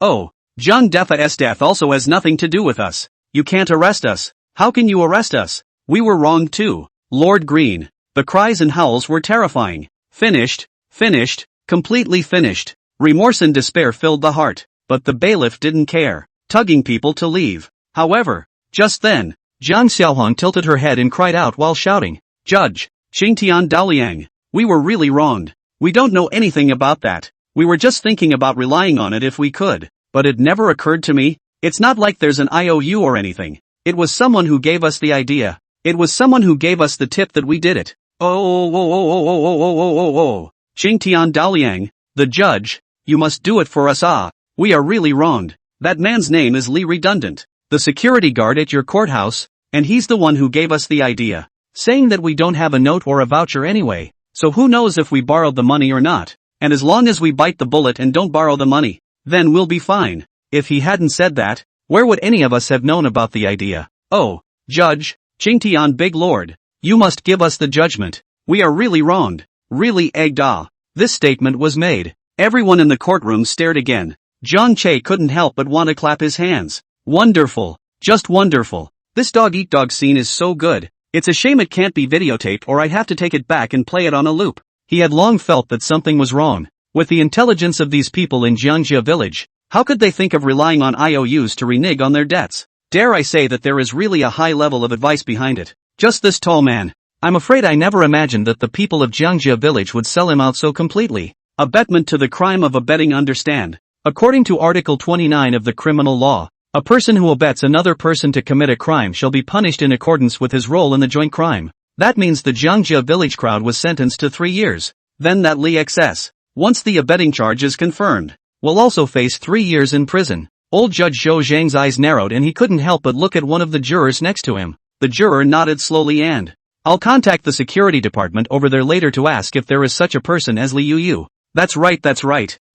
Oh, Zhang Defa's death also has nothing to do with us. You can't arrest us. How can you arrest us? We were wronged too. Lord Green. The cries and howls were terrifying. Finished, completely finished. Remorse and despair filled the heart, but the bailiff didn't care, tugging people to leave. However, just then, Zhang Xiaohuang tilted her head and cried out while shouting, Judge, Xingtian Daoliang, we were really wronged. We don't know anything about that. We were just thinking about relying on it if we could, but it never occurred to me. It's not like there's an IOU or anything. It was someone who gave us the idea. It was someone who gave us the tip that we did it. Xingtian Daoliang, the judge, you must do it for us. We are really wronged. That man's name is Li Redundant, the security guard at your courthouse, and he's the one who gave us the idea, saying that we don't have a note or a voucher anyway, so who knows if we borrowed the money or not, and as long as we bite the bullet and don't borrow the money, then we'll be fine. If he hadn't said that, where would any of us have known about the idea? Oh, Judge, Qingtian Big Lord, you must give us the judgment. We are really wronged, really egged. This statement was made. Everyone in the courtroom stared again. Jiang Che couldn't help but want to clap his hands. Wonderful, just wonderful. This dog-eat-dog scene is so good. It's a shame it can't be videotaped or I'd have to take it back and play it on a loop. He had long felt that something was wrong. With the intelligence of these people in Jiangjia village, how could they think of relying on IOUs to renege on their debts? Dare I say that there is really a high level of advice behind it. Just this tall man. I'm afraid I never imagined that the people of Jiangjia village would sell him out so completely. Abetment to the crime of abetting. Understand. According to Article 29 of the Criminal Law, a person who abets another person to commit a crime shall be punished in accordance with his role in the joint crime. That means the Jiangjia village crowd was sentenced to 3 years. Then that Li XS, once the abetting charge is confirmed, will also face 3 years in prison. Old Judge Zhou Zhang's eyes narrowed and he couldn't help but look at one of the jurors next to him. The juror nodded slowly and, "I'll contact the security department over there later to ask if there is such a person as Li Yuyu." That's right.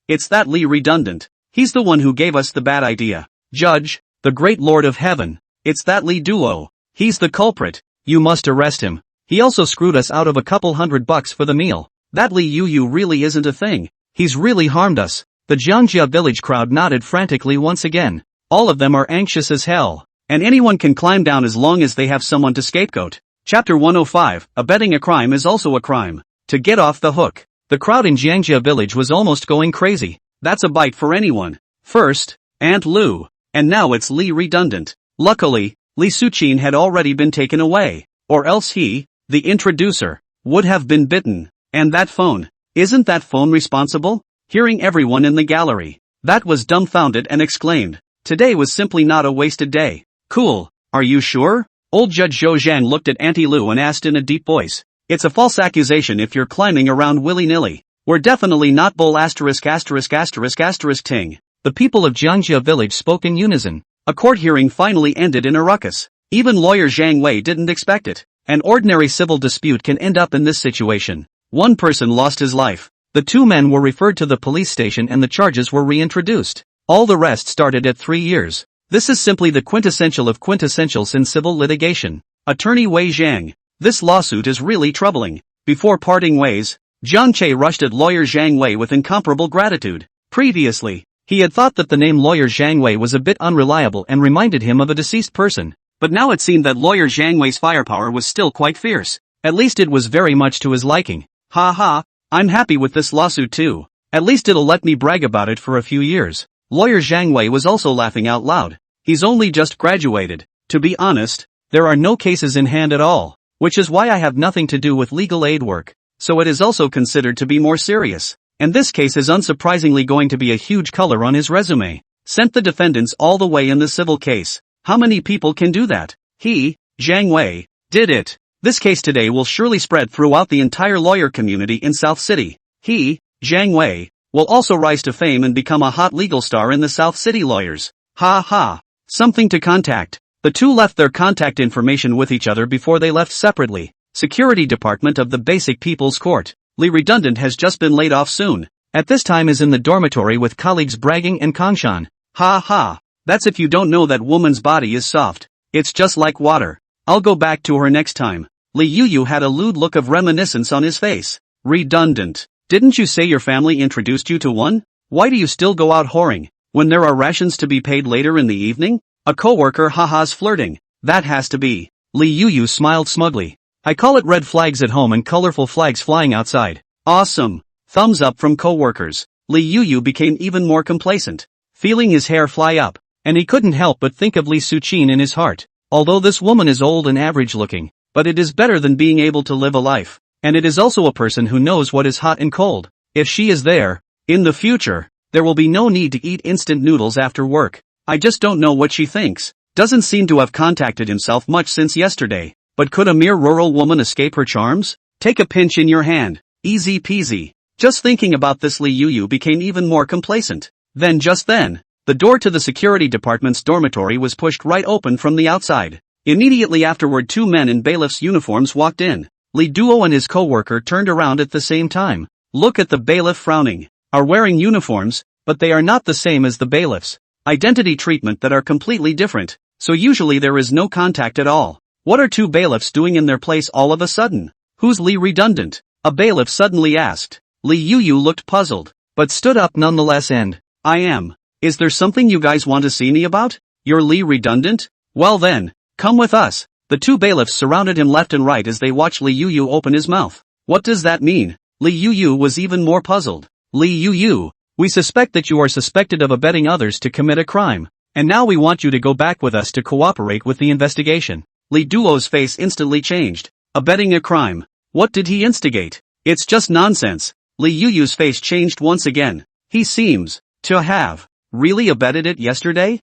It's that Li Redundant. He's the one who gave us the bad idea. Judge, the great Lord of Heaven. It's that Li Duo. He's the culprit. You must arrest him. He also screwed us out of a couple $100 for the meal. That Li Yuyu really isn't a thing. He's really harmed us. The Jiangjia village crowd nodded frantically once again. All of them are anxious as hell. And anyone can climb down as long as they have someone to scapegoat. Chapter 105, Abetting a crime is also a crime. To get off the hook. The crowd in Jiangjia village was almost going crazy. That's a bite for anyone. First, Aunt Lu. And now it's Li Redundant. Luckily, Li Suqin had already been taken away. Or else he, the introducer, would have been bitten. And that phone. Isn't that phone responsible? Hearing everyone in the gallery, that was dumbfounded and exclaimed. Today was simply not a wasted day. Cool, are you sure? Old Judge Zhou Zhang looked at Auntie Lu and asked in a deep voice. It's a false accusation if you're climbing around willy-nilly. We're definitely not bull ************************************ ting. The people of Jiangjia village spoke in unison. A court hearing finally ended in a ruckus. Even lawyer Zhang Wei didn't expect it. An ordinary civil dispute can end up in this situation. One person lost his life. The 2 men were referred to the police station and the charges were reintroduced. All the rest started at 3 years. This is simply the quintessential of quintessentials in civil litigation. Attorney Wei Zhang. This lawsuit is really troubling. Before parting ways, Jiang Che rushed at lawyer Zhang Wei with incomparable gratitude. Previously, he had thought that the name lawyer Zhang Wei was a bit unreliable and reminded him of a deceased person. But now it seemed that lawyer Zhang Wei's firepower was still quite fierce. At least it was very much to his liking. Ha ha, I'm happy with this lawsuit too. At least it'll let me brag about it for a few years. Lawyer Zhang Wei was also laughing out loud. He's only just graduated. To be honest, there are no cases in hand at all, which is why I have nothing to do with legal aid work. So it is also considered to be more serious. And this case is unsurprisingly going to be a huge color on his resume. Sent the defendants all the way in the civil case. How many people can do that? He, Zhang Wei, did it. This case today will surely spread throughout the entire lawyer community in South City. He, Zhang Wei, will also rise to fame and become a hot legal star in the South City lawyers. Ha ha. Something to contact. The 2 left their contact information with each other before they left separately. Security Department of the Basic People's Court. Li Redundant has just been laid off soon. At this time is in the dormitory with colleagues bragging and Kongshan. Ha ha. That's if you don't know that woman's body is soft. It's just like water. I'll go back to her next time. Li Yuyu had a lewd look of reminiscence on his face. Redundant. Didn't you say your family introduced you to one? Why do you still go out whoring, when there are rations to be paid later in the evening? A coworker ha-has flirting. That has to be. Li Yuyu smiled smugly. I call it red flags at home and colorful flags flying outside. Awesome. Thumbs up from coworkers. Li Yuyu became even more complacent, feeling his hair fly up, and he couldn't help but think of Li Suqin in his heart. Although this woman is old and average looking, but it is better than being able to live a life. And it is also a person who knows what is hot and cold. If she is there, in the future, there will be no need to eat instant noodles after work. I just don't know what she thinks. Doesn't seem to have contacted himself much since yesterday. But could a mere rural woman escape her charms? Take a pinch in your hand. Easy peasy. Just thinking about this, Li Yuyu became even more complacent. Then just then, the door to the security department's dormitory was pushed right open from the outside. Immediately afterward 2 men in bailiff's uniforms walked in. Li Duo and his co-worker turned around at the same time. Look at the bailiff frowning. Are wearing uniforms, but they are not the same as the bailiffs. Identity treatment that are completely different, so usually there is no contact at all. What are 2 bailiffs doing in their place all of a sudden? Who's Li Redundant? A bailiff suddenly asked. Li Yuyu looked puzzled, but stood up nonetheless and, I am. Is there something you guys want to see me about? You're Li Redundant? Well then, come with us. The 2 bailiffs surrounded him left and right as they watched Li Yuyu open his mouth. What does that mean? Li Yuyu was even more puzzled. Li Yuyu, we suspect that you are suspected of abetting others to commit a crime, and now we want you to go back with us to cooperate with the investigation. Li Duo's face instantly changed. Abetting a crime? What did he instigate? It's just nonsense. Li Yuyu's face changed once again. He seems to have really abetted it yesterday?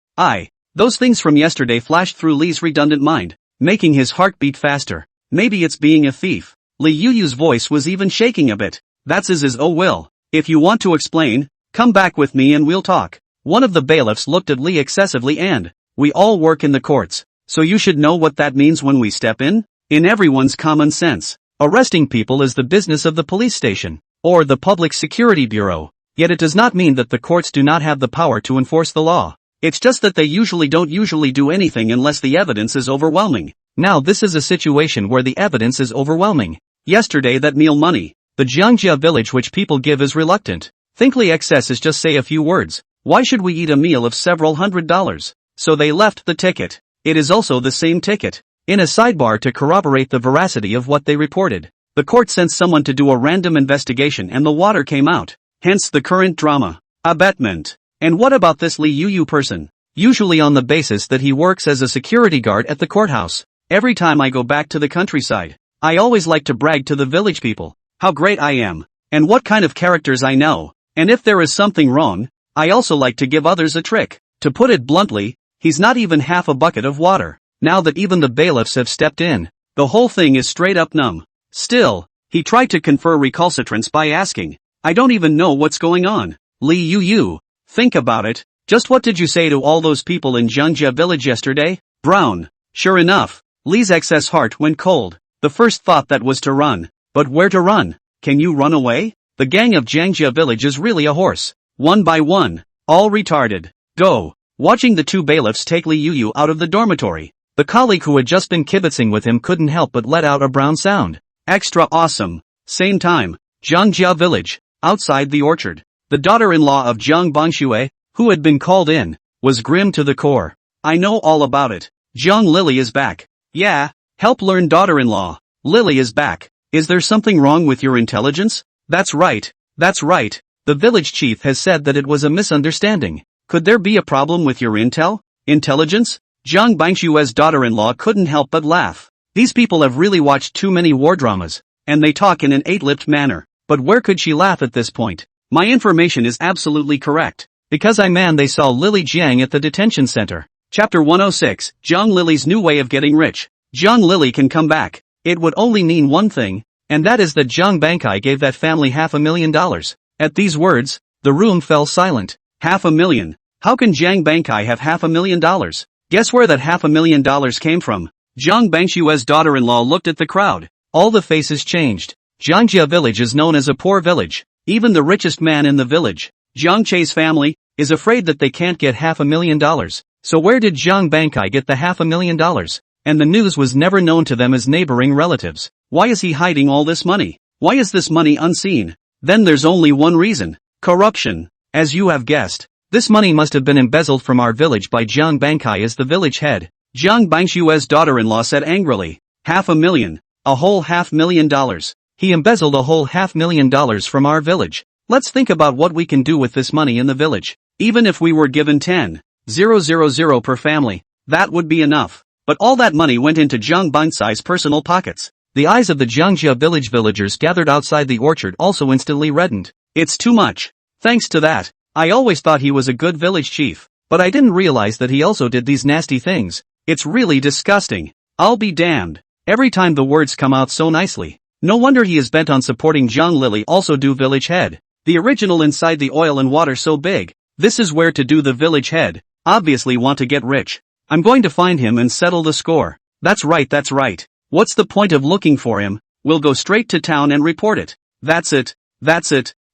Those things from yesterday flashed through Li's redundant mind, making his heart beat faster. Maybe it's being a thief. Li Yuyu's voice was even shaking a bit. That's his oh will. If you want to explain, come back with me and we'll talk. One of the bailiffs looked at Li excessively and, we all work in the courts, so you should know what that means when we step in? In everyone's common sense, arresting people is the business of the police station, or the Public Security Bureau. Yet it does not mean that the courts do not have the power to enforce the law. It's just that they usually don't do anything unless the evidence is overwhelming. Now this is a situation where the evidence is overwhelming. Yesterday that meal money, the Jiangjia village which people give is reluctant. Thinkly excess is just say a few words. Why should we eat a meal of several $100s? So they left the ticket. It is also the same ticket. In a sidebar to corroborate the veracity of what they reported, the court sent someone to do a random investigation and the water came out. Hence the current drama. Abetment. And what about this Li Yuyu person? Usually on the basis that he works as a security guard at the courthouse. Every time I go back to the countryside, I always like to brag to the village people how great I am, and what kind of characters I know, and if there is something wrong, I also like to give others a trick. To put it bluntly, he's not even half a bucket of water. Now that even the bailiffs have stepped in, the whole thing is straight up numb. Still, he tried to confer recalcitrance by asking, I don't even know what's going on. Li Yuyu, think about it. Just what did you say to all those people in Jiangjia village yesterday? Brown. Sure enough, Li's excess heart went cold. The first thought that was to run. But where to run? Can you run away? The gang of Jiangjia village is really a horse. One by one. All retarded. Go. Watching the two bailiffs take Li Yuyu out of the dormitory, the colleague who had just been kibitzing with him couldn't help but let out a brown sound. Extra awesome. Same time. Jiangjia village. Outside the orchard. The daughter-in-law of Jiang Bangxue, who had been called in, was grim to the core. I know all about it. Jiang Lily is back. Yeah. Help learn daughter-in-law. Lily is back. Is there something wrong with your intelligence? That's right. That's right. The village chief has said that it was a misunderstanding. Could there be a problem with your intelligence? Jiang Bangshue's daughter-in-law couldn't help but laugh. These people have really watched too many war dramas, and they talk in an eight-lipped manner. But where could she laugh at this point? My information is absolutely correct. Because they saw Lily Jiang at the detention center. Chapter 106, Jiang Lily's new way of getting rich. Jiang Lily can come back. It would only mean one thing, and that is that Jiang Bankai gave that family $500,000. At these words, the room fell silent. $500,000. How can Jiang Bankai have $500,000? Guess where that $500,000 came from? Jiang Bangshue's daughter-in-law looked at the crowd. All the faces changed. Jiangjia village is known as a poor village. Even the richest man in the village, Jiang Che's family, is afraid that they can't get $500,000. So where did Jiang Bankai get the $500,000? And the news was never known to them as neighboring relatives. Why is he hiding all this money? Why is this money unseen? Then there's only one reason. Corruption. As you have guessed, this money must have been embezzled from our village by Jiang Bankai as the village head. Jiang Bangshue's daughter-in-law said angrily. $500,000. A whole $500,000. He embezzled a whole $500,000 from our village. Let's think about what we can do with this money in the village. Even if we were given 10,000 per family, that would be enough. But all that money went into Jiang Bangsai's personal pockets. The eyes of the Jiangjia village villagers gathered outside the orchard also instantly reddened. It's too much. Thanks to that, I always thought he was a good village chief, but I didn't realize that he also did these nasty things. It's really disgusting. I'll be damned. Every time the words come out so nicely. No wonder he is bent on supporting Jiang Lily also do village head. The original inside the oil and water so big. This is where to do the village head. Obviously want to get rich. I'm going to find him and settle the score. That's right. What's the point of looking for him? We'll go straight to town and report it. That's it.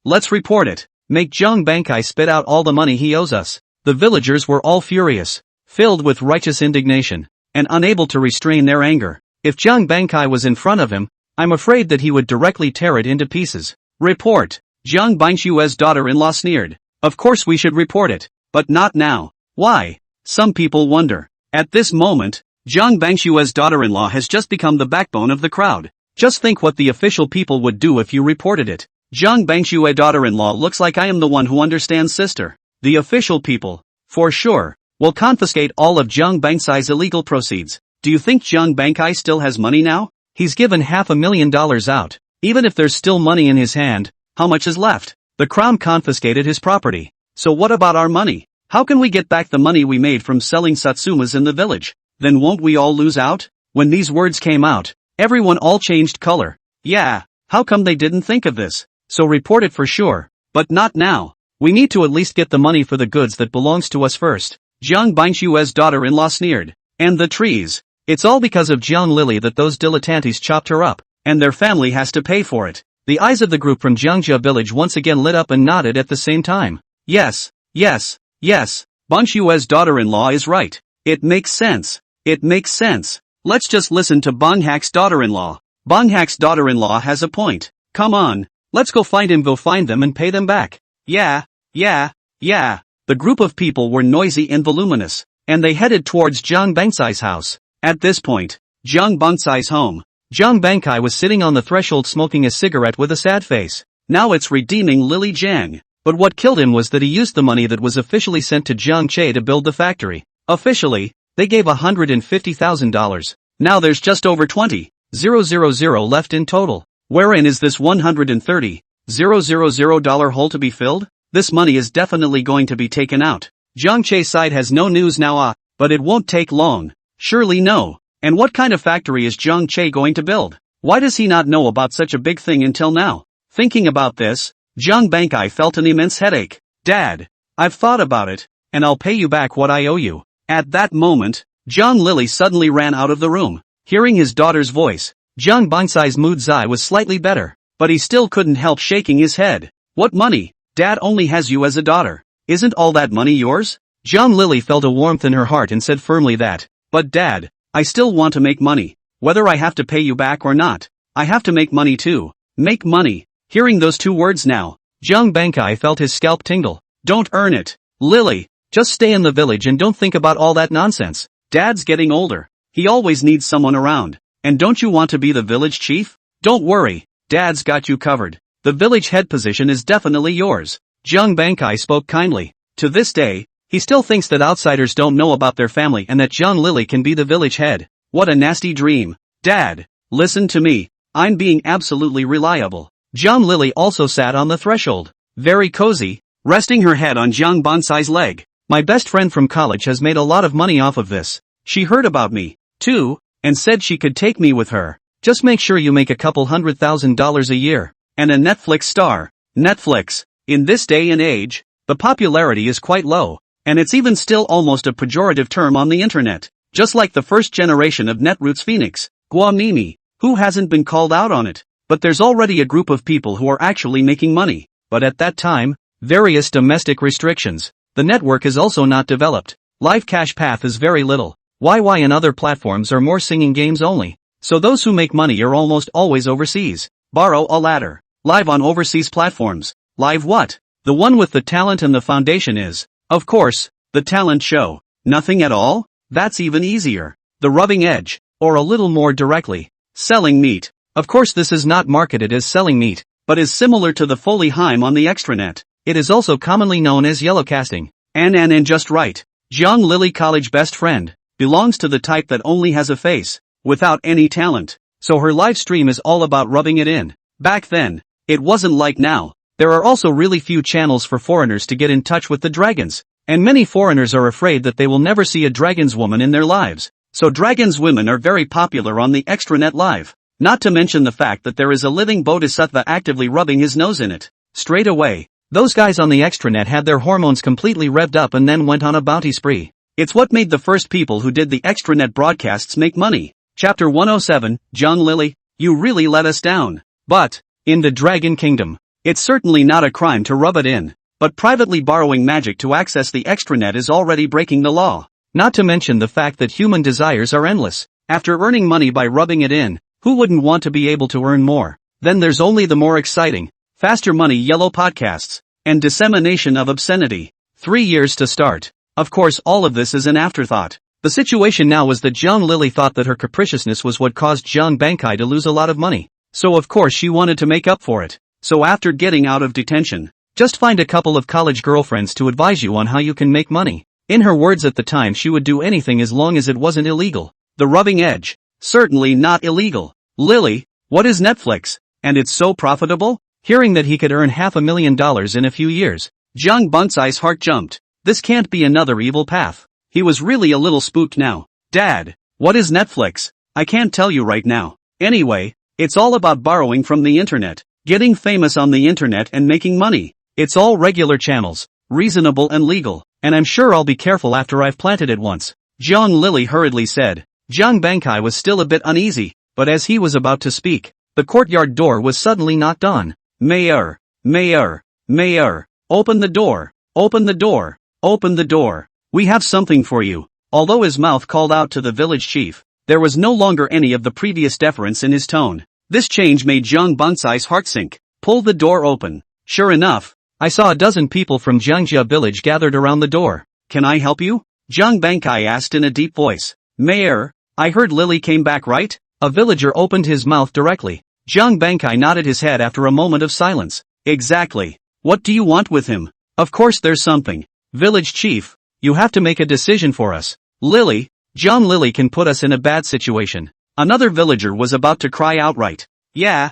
Let's report it. Make Jiang Bankai spit out all the money he owes us. The villagers were all furious, filled with righteous indignation, and unable to restrain their anger. If Jiang Bankai was in front of him, I'm afraid that he would directly tear it into pieces. Report. Jiang Bangshue's daughter-in-law sneered. Of course we should report it, but not now. Why? Some people wonder. At this moment, Jiang Bangshue's daughter-in-law has just become the backbone of the crowd. Just think what the official people would do if you reported it. Jiang Bangshue daughter-in-law looks like I am the one who understands sister. The official people, for sure, will confiscate all of Jiang Bangsai's illegal proceeds. Do you think Jiang Bankai still has money now? He's given $500,000 out. Even if there's still money in his hand, how much is left? The crown confiscated his property. So what about our money? How can we get back the money we made from selling Satsumas in the village? Then won't we all lose out? When these words came out, Everyone all changed color. Yeah, how come they didn't think of this? So report it for sure. But not now. We need to at least get the money for the goods that belongs to us first. Jiang Bangshue's daughter-in-law sneered. And the trees. It's all because of Jiang Lily that those dilettantes chopped her up, and their family has to pay for it. The eyes of the group from Jiangjia village once again lit up and nodded at the same time. Yes, yes, yes, Bangshue's daughter-in-law is right. It makes sense. It makes sense. Let's just listen to Bonghak's daughter-in-law. Bonghak's daughter-in-law has a point. Come on, let's go find them and pay them back. Yeah. The group of people were noisy and voluminous, and they headed towards Jiang Bangsai's house. At this point, Jiang Bangsai's home. Jiang Bangkai was sitting on the threshold smoking a cigarette with a sad face. Now it's redeeming Lily Jiang. But what killed him was that he used the money that was officially sent to Jiang Che to build the factory. Officially, they gave $150,000. Now there's just over 20,000 left in total. Wherein is this $130,000 hole to be filled? This money is definitely going to be taken out. Jiang Che's side has no news now, but it won't take long. Surely no. And what kind of factory is Jiang Che going to build? Why does he not know about such a big thing until now? Thinking about this, Jiang Bangkai felt an immense headache. Dad, I've thought about it, and I'll pay you back what I owe you. At that moment, Jiang Lily suddenly ran out of the room. Hearing his daughter's voice, Jiang Bangsai's mood was slightly better, but he still couldn't help shaking his head. What money? Dad only has you as a daughter. Isn't all that money yours? Jiang Lily felt a warmth in her heart and said firmly that, but Dad, I still want to make money. Whether I have to pay you back or not, I have to make money too. Make money. Hearing those two words now, Jiang Bangkai felt his scalp tingle. Don't earn it. Lily, just stay in the village and don't think about all that nonsense. Dad's getting older. He always needs someone around. And don't you want to be the village chief? Don't worry, Dad's got you covered. The village head position is definitely yours. Jiang Bangkai spoke kindly. To this day, he still thinks that outsiders don't know about their family and that Jiang Lily can be the village head. What a nasty dream. Dad, listen to me. I'm being absolutely reliable. Jiang Lily also sat on the threshold. Very cozy, resting her head on Jiang Bangsai's leg. My best friend from college has made a lot of money off of this. She heard about me, too, and said she could take me with her. Just make sure you make a couple $100,000 a year. And a Netflix star. Netflix. In this day and age, the popularity is quite low, and it's even still almost a pejorative term on the internet. Just like the first generation of Netroots Phoenix, Guamimi, who hasn't been called out on it. But there's already a group of people who are actually making money. But at that time, various domestic restrictions. The network is also not developed. Live cash path is very little. YY and other platforms are more singing games only. So those who make money are almost always overseas. Borrow a ladder. Live on overseas platforms. Live what? The one with the talent and the foundation is, of course, the talent show. Nothing at all? That's even easier. The rubbing edge. Or a little more directly. Selling meat. Of course this is not marketed as selling meat, but is similar to the Foley Heim on the extranet. It is also commonly known as yellowcasting. And just right. Jiang Lily college best friend, belongs to the type that only has a face, without any talent. So her live stream is all about rubbing it in. Back then, it wasn't like now. There are also really few channels for foreigners to get in touch with the dragons. And many foreigners are afraid that they will never see a dragon's woman in their lives. So dragons women are very popular on the extranet live. Not to mention the fact that there is a living bodhisattva actively rubbing his nose in it. Straight away, those guys on the extranet had their hormones completely revved up and then went on a bounty spree. It's what made the first people who did the extranet broadcasts make money. Chapter 107, Jiang Lily, you really let us down. But, in the Dragon Kingdom, it's certainly not a crime to rub it in. But privately borrowing magic to access the extranet is already breaking the law. Not to mention the fact that human desires are endless. After earning money by rubbing it in, who wouldn't want to be able to earn more? Then there's only the more exciting, faster money yellow podcasts, and dissemination of obscenity. 3 years to start. Of course all of this is an afterthought. The situation now was that Jiang Lily thought that her capriciousness was what caused Jiang Bangkai to lose a lot of money. So of course she wanted to make up for it. So after getting out of detention, just find a couple of college girlfriends to advise you on how you can make money. In her words at the time, she would do anything as long as it wasn't illegal. The rubbing edge. Certainly not illegal. Lily, what is Netflix? And it's so profitable? Hearing that he could earn $500,000 in a few years, Jiang Bangsai's heart jumped. This can't be another evil path. He was really a little spooked now. Dad, what is Netflix? I can't tell you right now. Anyway, it's all about borrowing from the internet, getting famous on the internet and making money. It's all regular channels, reasonable and legal, and I'm sure I'll be careful after I've planted it once. Zhang Lili hurriedly said. Zhang Bankai was still a bit uneasy, but as he was about to speak, the courtyard door was suddenly knocked on. Mayor, mayor, mayor, open the door, open the door, open the door. We have something for you. Although his mouth called out to the village chief, there was no longer any of the previous deference in his tone. This change made Zhang Bankai's heart sink. Pull the door open. Sure enough, I saw a dozen people from Jiangjia village gathered around the door. Can I help you? Zhang Bankai asked in a deep voice. Mayor, I heard Lily came back, right? A villager opened his mouth directly. Zhang Bankai nodded his head after a moment of silence. Exactly. What do you want with him? Of course there's something. Village chief, you have to make a decision for us. Lily, Zhang Lily can put us in a bad situation. Another villager was about to cry outright. Yeah.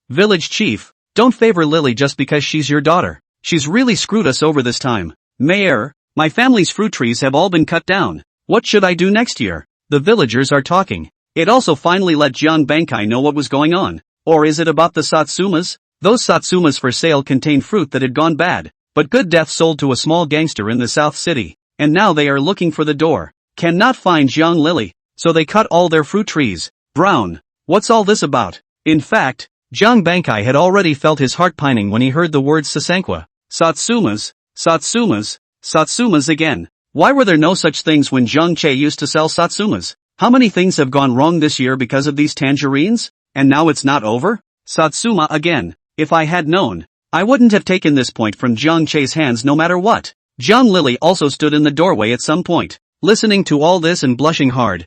Village chief, don't favor Lily just because she's your daughter. She's really screwed us over this time. Mayor, my family's fruit trees have all been cut down. What should I do next year? The villagers are talking. It also finally let Zhang Bankai know what was going on. Or is it about the Satsumas? Those Satsumas for sale contain fruit that had gone bad, but good death sold to a small gangster in the South City, and now they are looking for the door. Cannot find Zhang Lily, so they cut all their fruit trees. Brown. What's all this about? In fact, Zhang Bankai had already felt his heart pining when he heard the words Sasankwa. Satsumas, Satsumas, Satsumas again. Why were there no such things when Zhang Che used to sell Satsumas? How many things have gone wrong this year because of these tangerines? And now it's not over? Satsuma again. If I had known, I wouldn't have taken this point from Zhang Che's hands no matter what. Zhang Lily also stood in the doorway at some point, listening to all this and blushing hard.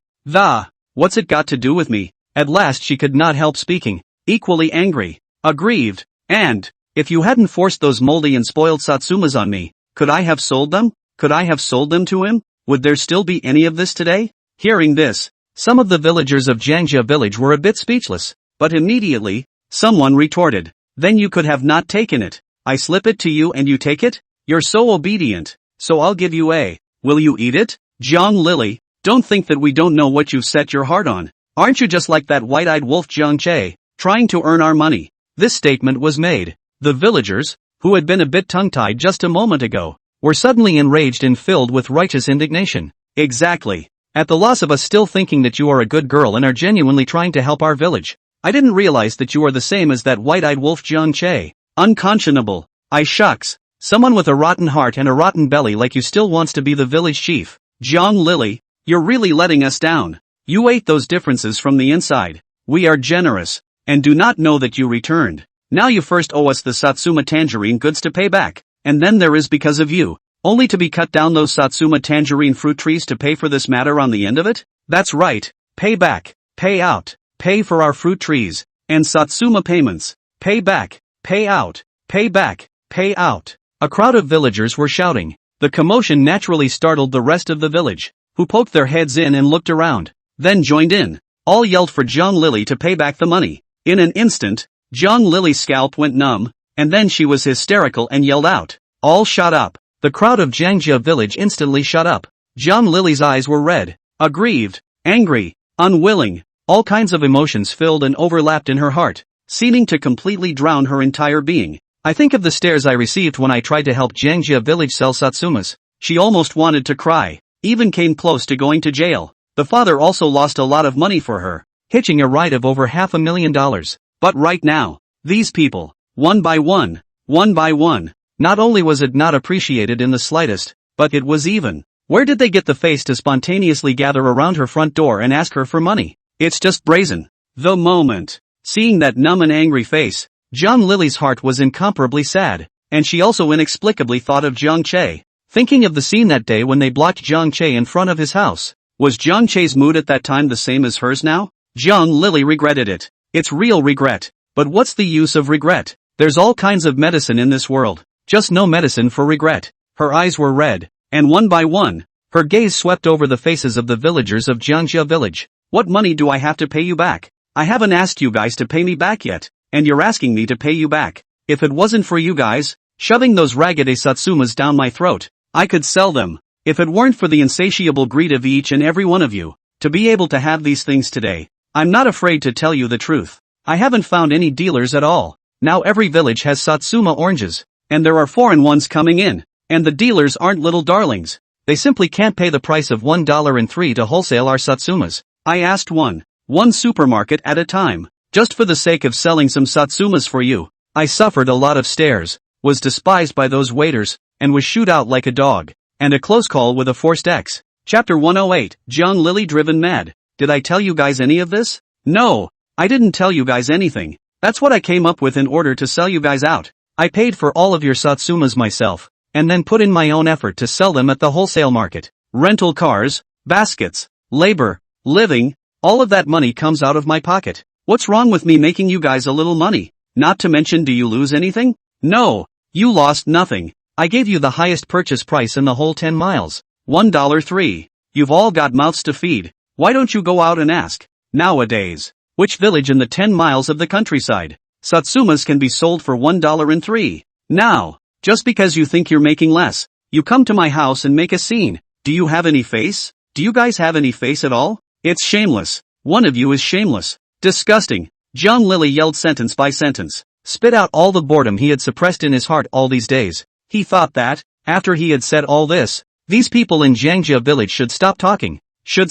What's it got to do with me? At last she could not help speaking, equally angry, aggrieved, and, if you hadn't forced those moldy and spoiled Satsumas on me, could I have sold them? Could I have sold them to him? Would there still be any of this today? Hearing this, some of the villagers of Jiangjia village were a bit speechless, but immediately, someone retorted, then you could have not taken it. I slip it to you and you take it? You're so obedient, so I'll give you a. Will you eat it? Zhang Lily, don't think that we don't know what you've set your heart on. Aren't you just like that white-eyed wolf Zhang Che, trying to earn our money? This statement was made. The villagers, who had been a bit tongue-tied just a moment ago, were suddenly enraged and filled with righteous indignation. Exactly. At the loss of us still thinking that you are a good girl and are genuinely trying to help our village. I didn't realize that you are the same as that white-eyed wolf Zhang Che. Unconscionable. I shucks. Someone with a rotten heart and a rotten belly like you still wants to be the village chief. Zhang Lily, you're really letting us down. You ate those differences from the inside. We are generous, and do not know that you returned. Now you first owe us the Satsuma tangerine goods to pay back, and then there is because of you, only to be cut down those Satsuma tangerine fruit trees to pay for this matter on the end of it? That's right. Pay back, pay out, pay for our fruit trees, and Satsuma payments. Pay back, pay out, pay back, pay out. A crowd of villagers were shouting. The commotion naturally startled the rest of the village, who poked their heads in and looked around, then joined in. All yelled for Zhang Lily to pay back the money. In an instant, Zhang Lily's scalp went numb, and then she was hysterical and yelled out. All shut up. The crowd of Jiangjia village instantly shut up. Zhang Lily's eyes were red, aggrieved, angry, unwilling. All kinds of emotions filled and overlapped in her heart, seeming to completely drown her entire being. I think of the stares I received when I tried to help Jiangjia village sell Satsumas. She almost wanted to cry, even came close to going to jail. The father also lost a lot of money for her, hitching a ride of over $500,000. But right now, these people, one by one, not only was it not appreciated in the slightest, but it was even. Where did they get the face to spontaneously gather around her front door and ask her for money? It's just brazen. The moment, seeing that numb and angry face, Zhang Lily's heart was incomparably sad, and she also inexplicably thought of Zhang Che, thinking of the scene that day when they blocked Zhang Che in front of his house. Was Zhang Che's mood at that time the same as hers now? Zhang Lily regretted it. It's real regret. But what's the use of regret? There's all kinds of medicine in this world, just no medicine for regret. Her eyes were red, and one by one, her gaze swept over the faces of the villagers of Jiangjia village. What money do I have to pay you back? I haven't asked you guys to pay me back yet, and you're asking me to pay you back. If it wasn't for you guys shoving those raggedy Satsumas down my throat, I could sell them. If it weren't for the insatiable greed of each and every one of you, to be able to have these things today. I'm not afraid to tell you the truth. I haven't found any dealers at all. Now every village has Satsuma oranges, and there are foreign ones coming in, and the dealers aren't little darlings. They simply can't pay the price of $1.03 to wholesale our Satsumas. I asked one supermarket at a time, just for the sake of selling some Satsumas for you. I suffered a lot of stares, was despised by those waiters, and was shooed out like a dog, and a close call with a forced X. Chapter 108, Jiang Lily driven mad. Did I tell you guys any of this? No, I didn't tell you guys anything. That's what I came up with in order to sell you guys out. I paid for all of your Satsumas myself, and then put in my own effort to sell them at the wholesale market. Rental cars, baskets, labor, living, all of that money comes out of my pocket. What's wrong with me making you guys a little money? Not to mention, do you lose anything? No, you lost nothing. I gave you the highest purchase price in the whole 10 miles. $1.03. You've all got mouths to feed. Why don't you go out and ask? Nowadays, which village in the 10 miles of the countryside Satsumas can be sold for $1.03? Now, just because you think you're making less, you come to my house and make a scene. Do you have any face? Do you guys have any face at all? It's shameless. One of you is shameless. Disgusting. Jiang Lily yelled sentence by sentence, spit out all the boredom he had suppressed in his heart all these days. He thought that, after he had said all this, these people in Jiangjia village should stop talking, should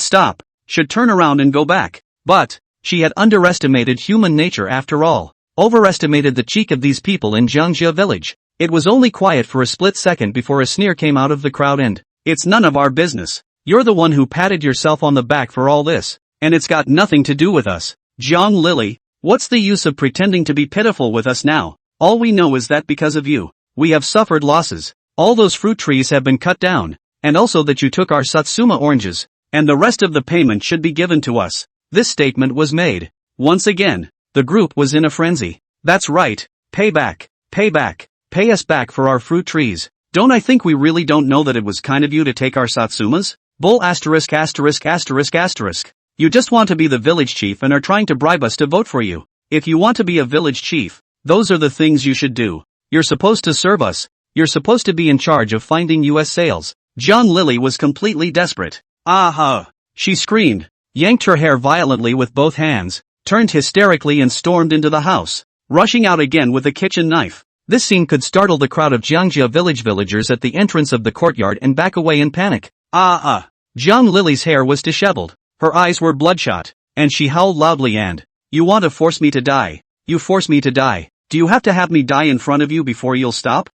turn around and go back. But, she had underestimated human nature after all, overestimated the cheek of these people in Jiangjia village. It was only quiet for a split second before a sneer came out of the crowd and, "It's none of our business. You're the one who patted yourself on the back for all this, and it's got nothing to do with us. Jiang Lily, what's the use of pretending to be pitiful with us now? All we know is that because of you, we have suffered losses. All those fruit trees have been cut down, and also that you took our Satsuma oranges, and the rest of the payment should be given to us." This statement was made. Once again, the group was in a frenzy. That's right, pay back, pay back, pay us back for our fruit trees. Don't I think we really don't know that it was kind of you to take our Satsumas? Bull asterisk asterisk asterisk asterisk. You just want to be the village chief and are trying to bribe us to vote for you. If you want to be a village chief, those are the things you should do. You're supposed to serve us. You're supposed to be in charge of finding US sales. Jiang Lily was completely desperate. Aha! She screamed, yanked her hair violently with both hands, turned hysterically and stormed into the house, rushing out again with a kitchen knife. This scene could startle the crowd of Jiangjia village villagers at the entrance of the courtyard and back away in panic. Jiang Lily's hair was disheveled, her eyes were bloodshot, and she howled loudly and, "You want to force me to die? You force me to die. Do you have to have me die in front of you before you'll stop?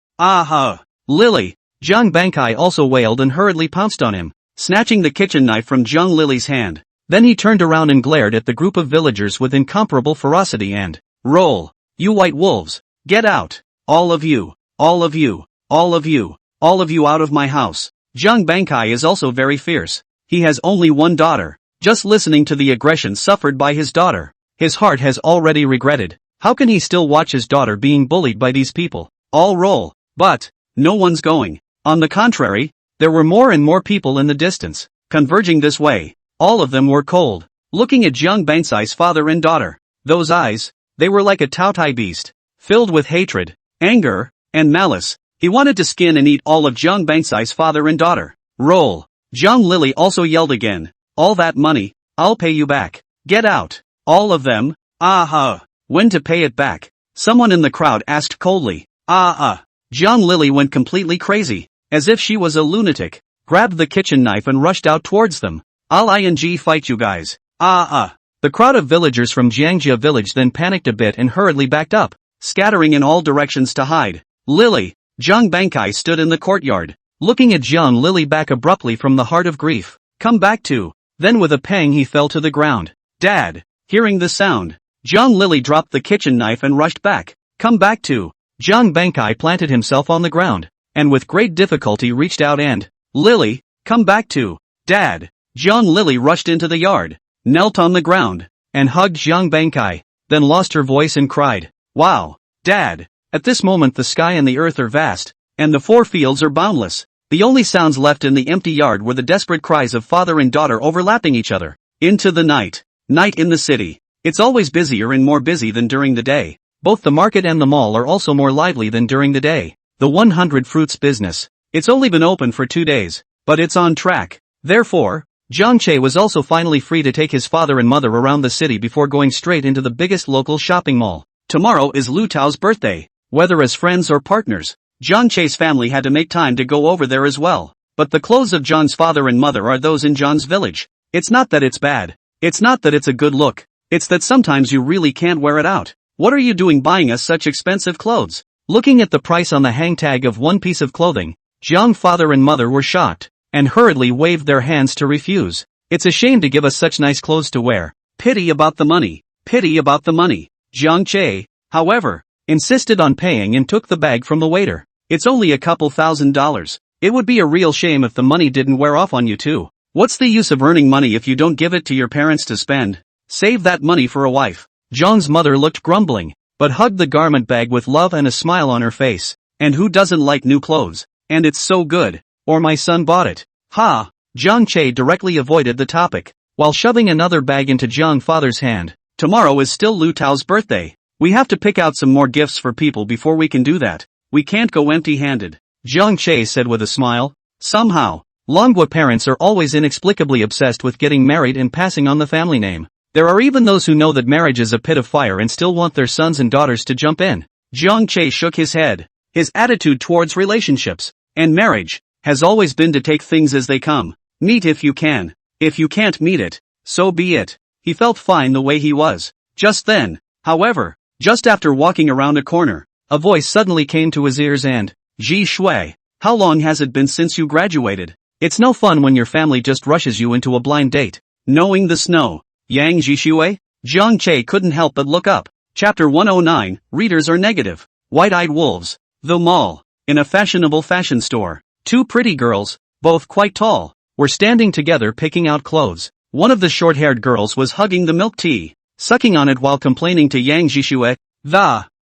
Lily!" Jiang Bankai also wailed and hurriedly pounced on him, snatching the kitchen knife from Jiang Lily's hand. Then he turned around and glared at the group of villagers with incomparable ferocity and, "Roll! You white wolves! Get out! All of you! All of you! All of you! All of you out of my house!" Jiang Bankai is also very fierce. He has only one daughter. Just listening to the aggression suffered by his daughter, his heart has already regretted. How can he still watch his daughter being bullied by these people? All roll. But, no one's going. On the contrary, there were more and more people in the distance, converging this way. All of them were cold, looking at Jiang Bankai's father and daughter. Those eyes, they were like a Taotai beast, filled with hatred, anger, and malice. He wanted to skin and eat all of Jiang Bankai's father and daughter. Roll. Jiang Lily also yelled again, "All that money, I'll pay you back. Get out. All of them." When to pay it back? Someone in the crowd asked coldly. Jiang Lily went completely crazy, as if she was a lunatic, grabbed the kitchen knife and rushed out towards them. "I'll fight you guys." The crowd of villagers from Jiangjia village then panicked a bit and hurriedly backed up, scattering in all directions to hide. Lily! Jiang Bankai stood in the courtyard, looking at Jiang Lily back abruptly from the heart of grief. "Come back to." Then with a pang he fell to the ground. "Dad!" Hearing the sound, Jiang Lily dropped the kitchen knife and rushed back. "Come back to." Jiang Bankai planted himself on the ground, and with great difficulty reached out and, "Lily, come back to." "Dad!" Jiang Lily rushed into the yard, knelt on the ground, and hugged Jiang Bankai, then lost her voice and cried, "Wow, Dad!" At this moment the sky and the earth are vast, and the 4 fields are boundless. The only sounds left in the empty yard were the desperate cries of father and daughter overlapping each other. Into the night. Night in the city. It's always busier and more busy than during the day. Both the market and the mall are also more lively than during the day. The 100 fruits business. It's only been open for 2 days, but it's on track. Therefore, Jiang Che was also finally free to take his father and mother around the city before going straight into the biggest local shopping mall. Tomorrow is Lu Tao's birthday. Whether as friends or partners, Jiang Che's family had to make time to go over there as well. But the clothes of John's father and mother are those in John's village. It's not that it's bad. It's not that it's a good look. It's that sometimes you really can't wear it out. What are you doing buying us such expensive clothes? Looking at the price on the hang tag of one piece of clothing, Jiang father and mother were shocked, and hurriedly waved their hands to refuse. It's a shame to give us such nice clothes to wear. Pity about the money. Pity about the money. Jiang Che, however, insisted on paying and took the bag from the waiter. It's only a couple $1,000s. It would be a real shame if the money didn't wear off on you too. What's the use of earning money if you don't give it to your parents to spend? Save that money for a wife. Jiang's mother looked grumbling, but hugged the garment bag with love and a smile on her face. And who doesn't like new clothes? And it's so good. Or my son bought it. Ha! Jiang Che directly avoided the topic, while shoving another bag into Jiang father's hand. Tomorrow is still Lu Tao's birthday. We have to pick out some more gifts for people before we can do that. We can't go empty-handed. Jiang Che said with a smile. Somehow, Manhwa parents are always inexplicably obsessed with getting married and passing on the family name. There are even those who know that marriage is a pit of fire and still want their sons and daughters to jump in. Jiang Che shook his head. His attitude towards relationships and marriage has always been to take things as they come. Meet if you can. If you can't meet it, so be it. He felt fine the way he was. Just then, however, just after walking around a corner, a voice suddenly came to his ears and, Ji Shui, how long has it been since you graduated? It's no fun when your family just rushes you into a blind date. Knowing the snow. Yang Jishui? Jiang Che couldn't help but look up. Chapter 109, Readers are negative. White-eyed wolves. The mall. In a fashionable fashion store, two pretty girls, both quite tall, were standing together picking out clothes. One of the short-haired girls was hugging the milk tea, sucking on it while complaining to Yang Jishui,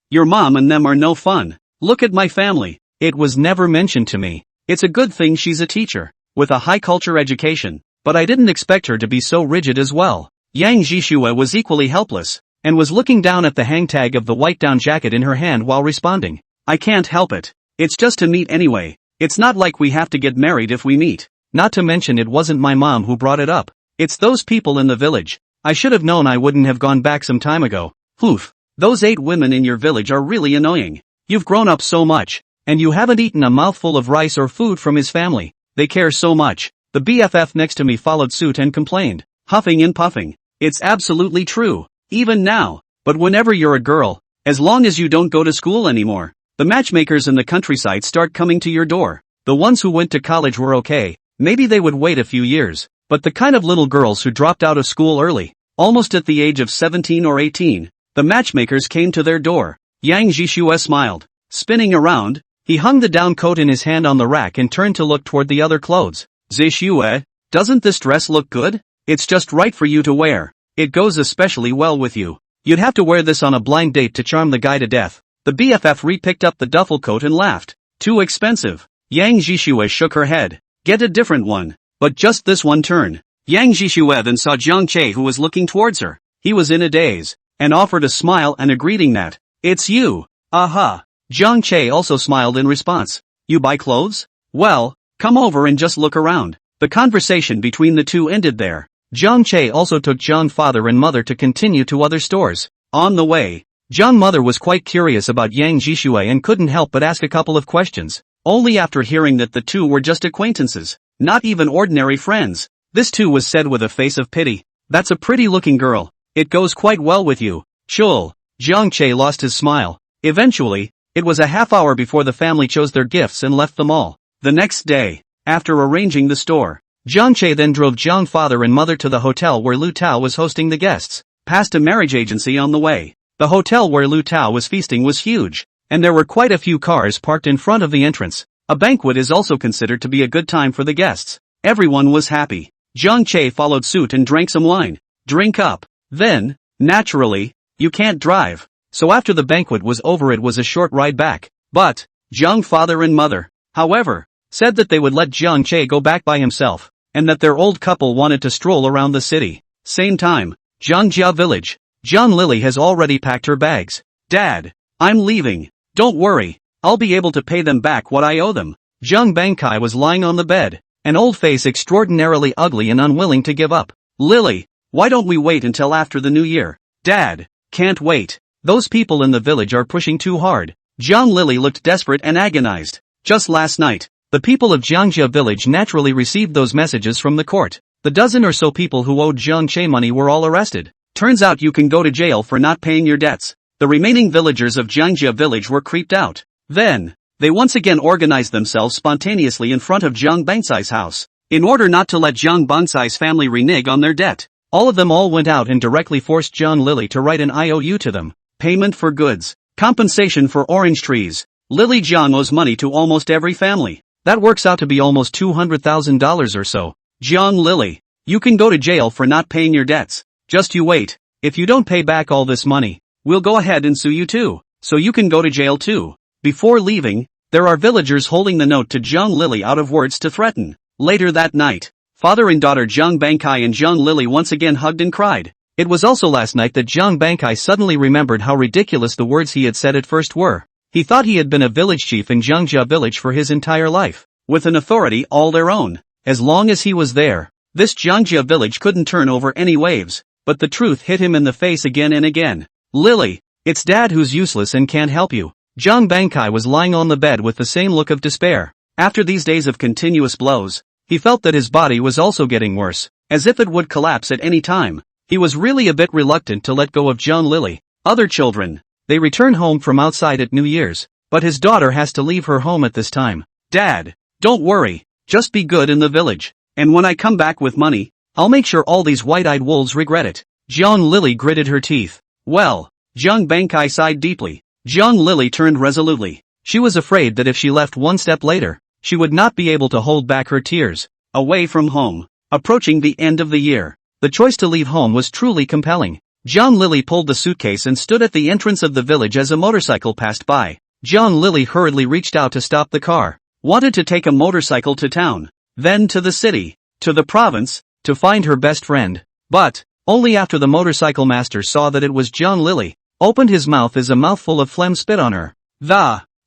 your mom and them are no fun. Look at my family. It was never mentioned to me. It's a good thing she's a teacher, with a high-culture education, but I didn't expect her to be so rigid as well. Yang Jishui was equally helpless, and was looking down at the hang tag of the white down jacket in her hand while responding. I can't help it. It's just to meet anyway. It's not like we have to get married if we meet. Not to mention it wasn't my mom who brought it up. It's those people in the village. I should have known I wouldn't have gone back some time ago. Oof. Those 8 women in your village are really annoying. You've grown up so much, and you haven't eaten a mouthful of rice or food from his family. They care so much. The BFF next to me followed suit and complained, huffing and puffing. It's absolutely true. Even now. But whenever you're a girl, as long as you don't go to school anymore, the matchmakers in the countryside start coming to your door. The ones who went to college were okay. Maybe they would wait a few years. But the kind of little girls who dropped out of school early, almost at the age of 17 or 18, the matchmakers came to their door. Yang Jishui smiled. Spinning around, he hung the down coat in his hand on the rack and turned to look toward the other clothes. Zishui, doesn't this dress look good? It's just right for you to wear. It goes especially well with you. You'd have to wear this on a blind date to charm the guy to death. The BFF re-picked up the duffel coat and laughed. Too expensive. Yang Jishui shook her head. Get a different one. But just this one turn. Yang Jishui then saw Jiang Che who was looking towards her. He was in a daze, and offered a smile and a greeting that, it's you. Aha. Jiang Che also smiled in response. You buy clothes? Well, come over and just look around. The conversation between the two ended there. Jiang Che also took Jiang father and mother to continue to other stores. On the way, Jiang mother was quite curious about Yang Jishui and couldn't help but ask a couple of questions. Only after hearing that the two were just acquaintances, not even ordinary friends. This too was said with a face of pity. That's a pretty looking girl. It goes quite well with you. Chul. Jiang Che lost his smile. Eventually, it was a half hour before the family chose their gifts and left the mall. The next day, after arranging the store, Jiang Che then drove Jiang father and mother to the hotel where Lu Tao was hosting the guests, past a marriage agency on the way. The hotel where Lu Tao was feasting was huge, and there were quite a few cars parked in front of the entrance. A banquet is also considered to be a good time for the guests. Everyone was happy. Jiang Che followed suit and drank some wine. Drink up. Then, naturally, you can't drive. So after the banquet was over it was a short ride back. But, Jiang father and mother, however, said that they would let Jiang Che go back by himself, and that their old couple wanted to stroll around the city. Same time, Jiangjia village. Jiang Lily has already packed her bags. Dad, I'm leaving. Don't worry, I'll be able to pay them back what I owe them. Jiang Bangkai was lying on the bed, an old face extraordinarily ugly and unwilling to give up. Lily, why don't we wait until after the new year? Dad, can't wait. Those people in the village are pushing too hard. Jiang Lily looked desperate and agonized. Just last night, the people of Jiangjia village naturally received those messages from the court. The dozen or so people who owed Jiang Che money were all arrested. Turns out you can go to jail for not paying your debts. The remaining villagers of Jiangjia village were creeped out. Then, they once again organized themselves spontaneously in front of Jiang Bangsai's house, in order not to let Jiang Bangsai's family renege on their debt. All of them went out and directly forced Jiang Lily to write an IOU to them. Payment for goods. Compensation for orange trees. Lily Jiang owes money to almost every family. That works out to be almost $200,000 or so. Jiang Lily, you can go to jail for not paying your debts. Just you wait. If you don't pay back all this money, we'll go ahead and sue you too. So you can go to jail too. Before leaving, there are villagers holding the note to Jiang Lily out of words to threaten. Later that night, father and daughter Jiang Bangkai and Jiang Lily once again hugged and cried. It was also last night that Jiang Bangkai suddenly remembered how ridiculous the words he had said at first were. He thought he had been a village chief in Jiangjia village for his entire life, with an authority all their own. As long as he was there, this Jiangjia village couldn't turn over any waves, but the truth hit him in the face again and again. Lily, it's Dad who's useless and can't help you. Jiang Bangkai was lying on the bed with the same look of despair. After these days of continuous blows, he felt that his body was also getting worse, as if it would collapse at any time. He was really a bit reluctant to let go of Jiang Lily. Other children, they return home from outside at New Year's, but his daughter has to leave her home at this time. Dad, don't worry, just be good in the village, and when I come back with money, I'll make sure all these white-eyed wolves regret it. Jiang Lily gritted her teeth. Well, Jiang Bangkai sighed deeply. Jiang Lily turned resolutely. She was afraid that if she left one step later, she would not be able to hold back her tears. Away from home. Approaching the end of the year, the choice to leave home was truly compelling. Jiang Lily pulled the suitcase and stood at the entrance of the village as a motorcycle passed by. Jiang Lily hurriedly reached out to stop the car. Wanted to take a motorcycle to town, then to the city, to the province, to find her best friend. But, only after the motorcycle master saw that it was Jiang Lily, opened his mouth as a mouthful of phlegm spit on her.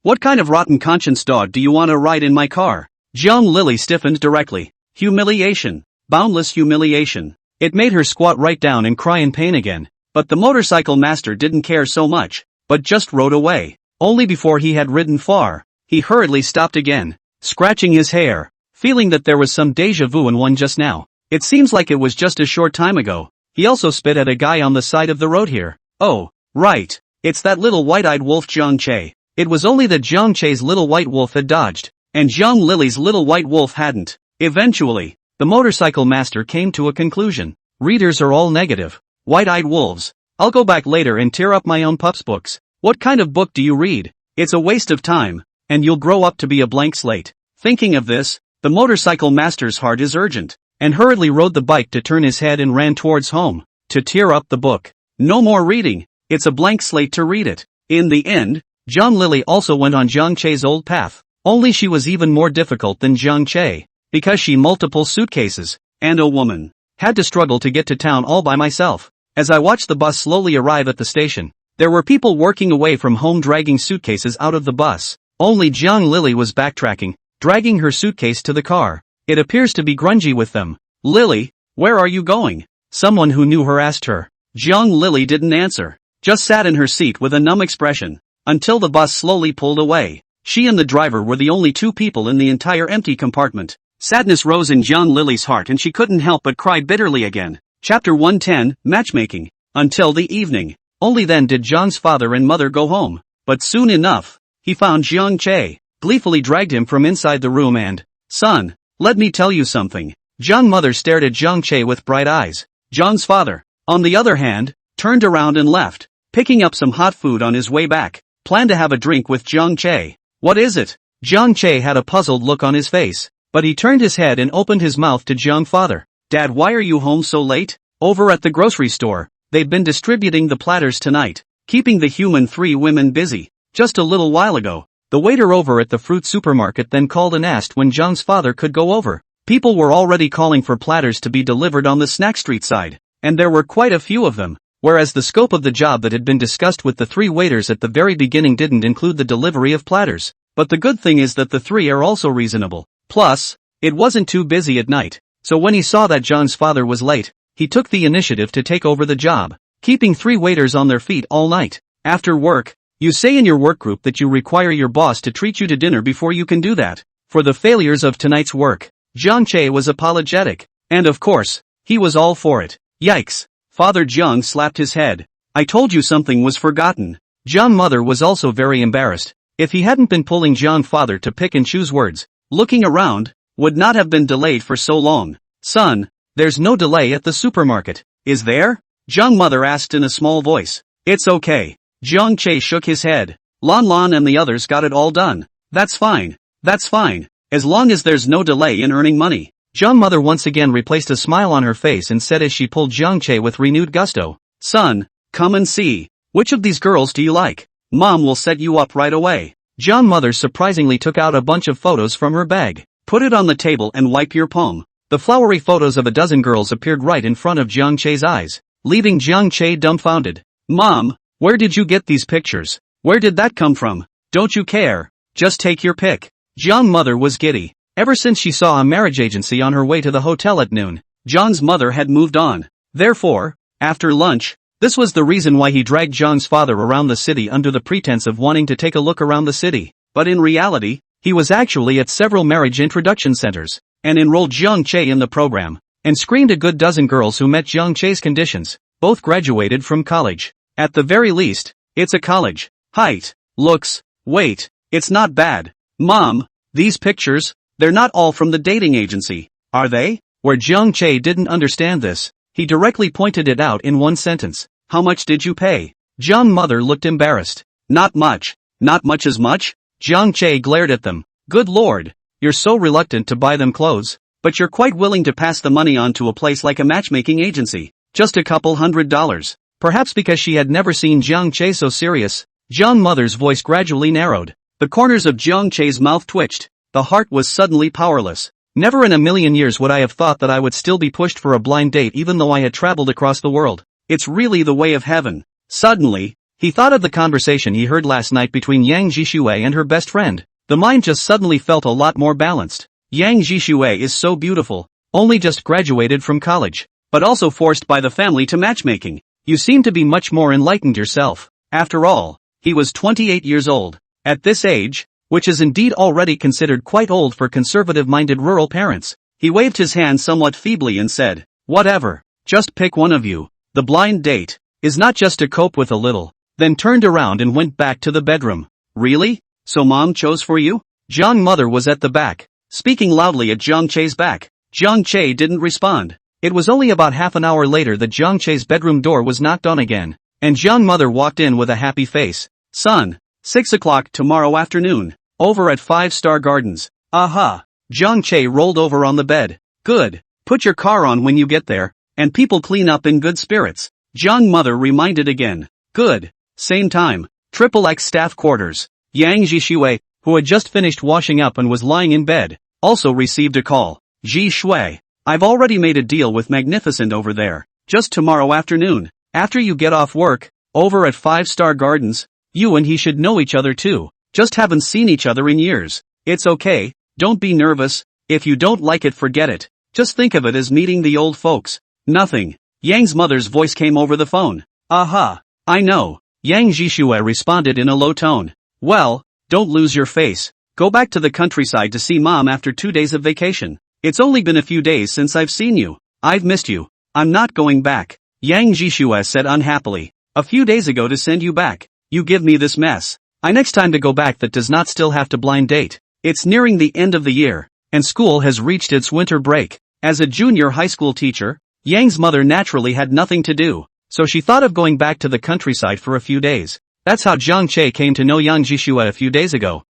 What kind of rotten conscience dog do you want to ride in my car? Jiang Lily stiffened directly. Humiliation. Boundless humiliation. It made her squat right down and cry in pain again. But the motorcycle master didn't care so much, but just rode away. Only before he had ridden far, he hurriedly stopped again, scratching his hair, feeling that there was some déjà vu in one just now. It seems like it was just a short time ago. He also spit at a guy on the side of the road here. Oh, right. It's that little white-eyed wolf Jiang Che. It was only that Jiang Che's little white wolf had dodged, and Jiang Lily's little white wolf hadn't. Eventually, the motorcycle master came to a conclusion. Readers are all negative. White-eyed wolves. I'll go back later and tear up my own pup's books. What kind of book do you read? It's a waste of time, and you'll grow up to be a blank slate. Thinking of this, the motorcycle master's heart is urgent, and hurriedly rode the bike to turn his head and ran towards home, to tear up the book. No more reading. It's a blank slate to read it. In the end, Jiang Lily also went on Jiang Che's old path, only she was even more difficult than Jiang Che, because she multiple suitcases, and a woman, had to struggle to get to town all by myself. As I watched the bus slowly arrive at the station, there were people working away from home dragging suitcases out of the bus. Only Jiang Lily was backtracking, dragging her suitcase to the car. It appears to be grungy with them. Lily, where are you going? Someone who knew her asked her. Jiang Lily didn't answer, just sat in her seat with a numb expression, until the bus slowly pulled away. She and the driver were the only two people in the entire empty compartment. Sadness rose in Jiang Lily's heart and she couldn't help but cry bitterly again. Chapter 110, Matchmaking. Until the evening. Only then did Jiang's father and mother go home. But soon enough, he found Jiang Che, gleefully dragged him from inside the room and, "Son, let me tell you something." Jiang mother stared at Jiang Che with bright eyes. Jiang's father, on the other hand, turned around and left, picking up some hot food on his way back, planned to have a drink with Jiang Che. What is it? Jiang Che had a puzzled look on his face, but he turned his head and opened his mouth to Jiang father. Dad, why are you home so late? Over at the grocery store, they've been distributing the platters tonight, keeping the human three women busy. Just a little while ago, the waiter over at the fruit supermarket then called and asked when Jiang's father could go over. People were already calling for platters to be delivered on the snack street side, and there were quite a few of them, whereas the scope of the job that had been discussed with the three waiters at the very beginning didn't include the delivery of platters. But the good thing is that the three are also reasonable. Plus, It wasn't too busy at night, so when he saw that Zhang's father was late, he took the initiative to take over the job, keeping 3 waiters on their feet all night. After work, you say in your workgroup that you require your boss to treat you to dinner before you can do that. For the failures of tonight's work, Zhang Che was apologetic, and of course, he was all for it. Yikes! Father Zhang slapped his head. I told you something was forgotten. Zhang mother was also very embarrassed. If he hadn't been pulling Zhang father to pick and choose words, looking around, would not have been delayed for so long. Son, there's no delay at the supermarket, is there? Zhang mother asked in a small voice. It's okay. Zhang Che shook his head. Lan Lan and the others got it all done. That's fine. That's fine. As long as there's no delay in earning money. Zhang mother once again replaced a smile on her face and said as she pulled Zhang Che with renewed gusto. Son, come and see. Which of these girls do you like? Mom will set you up right away. Zhang mother surprisingly took out a bunch of photos from her bag. Put it on the table and wipe your palm. The flowery photos of a dozen girls appeared right in front of Zhang Che's eyes, leaving Zhang Che dumbfounded. Mom, where did you get these pictures? Where did that come from? Don't you care? Just take your pick. Zhang mother was giddy. Ever since she saw a marriage agency on her way to the hotel at noon, Zhang's mother had moved on. Therefore, after lunch, this was the reason why he dragged Zhang's father around the city under the pretense of wanting to take a look around the city. But in reality, he was actually at several marriage introduction centers, and enrolled Zhang Che in the program, and screened a good dozen girls who met Zhang Che's conditions. Both graduated from college. At the very least, it's a college. Height, looks, weight, it's not bad. Mom, these pictures, they're not all from the dating agency, are they? Where Zhang Che didn't understand this, he directly pointed it out in one sentence. How much did you pay? Zhang mother looked embarrassed. Not much. Not much as much? Zhang Che glared at them. Good lord, you're so reluctant to buy them clothes, but you're quite willing to pass the money on to a place like a matchmaking agency. Just a couple $100. Perhaps because she had never seen Zhang Che so serious, Zhang mother's voice gradually narrowed. The corners of Zhang Che's mouth twitched. The heart was suddenly powerless. Never in a million years would I have thought that I would still be pushed for a blind date even though I had traveled across the world. It's really the way of heaven. Suddenly, he thought of the conversation he heard last night between Yang Jishue and her best friend. The mind just suddenly felt a lot more balanced. Yang Jishue is so beautiful, only just graduated from college, but also forced by the family to matchmaking. You seem to be much more enlightened yourself. After all, he was 28 years old. At this age, which is indeed already considered quite old for conservative-minded rural parents, he waved his hand somewhat feebly and said, whatever, just pick one of you. The blind date is not just to cope with a little, then turned around and went back to the bedroom. Really? So mom chose for you? Zhang mother was at the back, speaking loudly at Zhang Che's back. Zhang Che didn't respond. It was only about half an hour later that Zhang Che's bedroom door was knocked on again, and Zhang mother walked in with a happy face. Son, 6 o'clock tomorrow afternoon, over at 5-Star Gardens. Aha! Zhang Che rolled over on the bed. Good. Put your car on when you get there, and people clean up in good spirits. Zhang mother reminded again. Good. Same time. XXX staff quarters. Yang Jishue, who had just finished washing up and was lying in bed, also received a call. Ji Shui, I've already made a deal with Magnificent over there. Just tomorrow afternoon, after you get off work, over at 5-Star Gardens. You and he should know each other too. Just haven't seen each other in years. It's okay, don't be nervous. If you don't like it, forget it. Just think of it as meeting the old folks. Nothing. Yang's mother's voice came over the phone. Aha, I know. Yang Jishue responded in a low tone. Well, don't lose your face. Go back to the countryside to see mom after 2 days of vacation. It's only been a few days since I've seen you. I've missed you. I'm not going back. Yang Jishue said unhappily. A few days ago to send you back. You give me this mess. I next time to go back that does not still have to blind date. It's nearing the end of the year, and school has reached its winter break. As a junior high school teacher, Yang's mother naturally had nothing to do, so she thought of going back to the countryside for a few days. That's how Zhang Che came to know Yang Jishue a few days ago.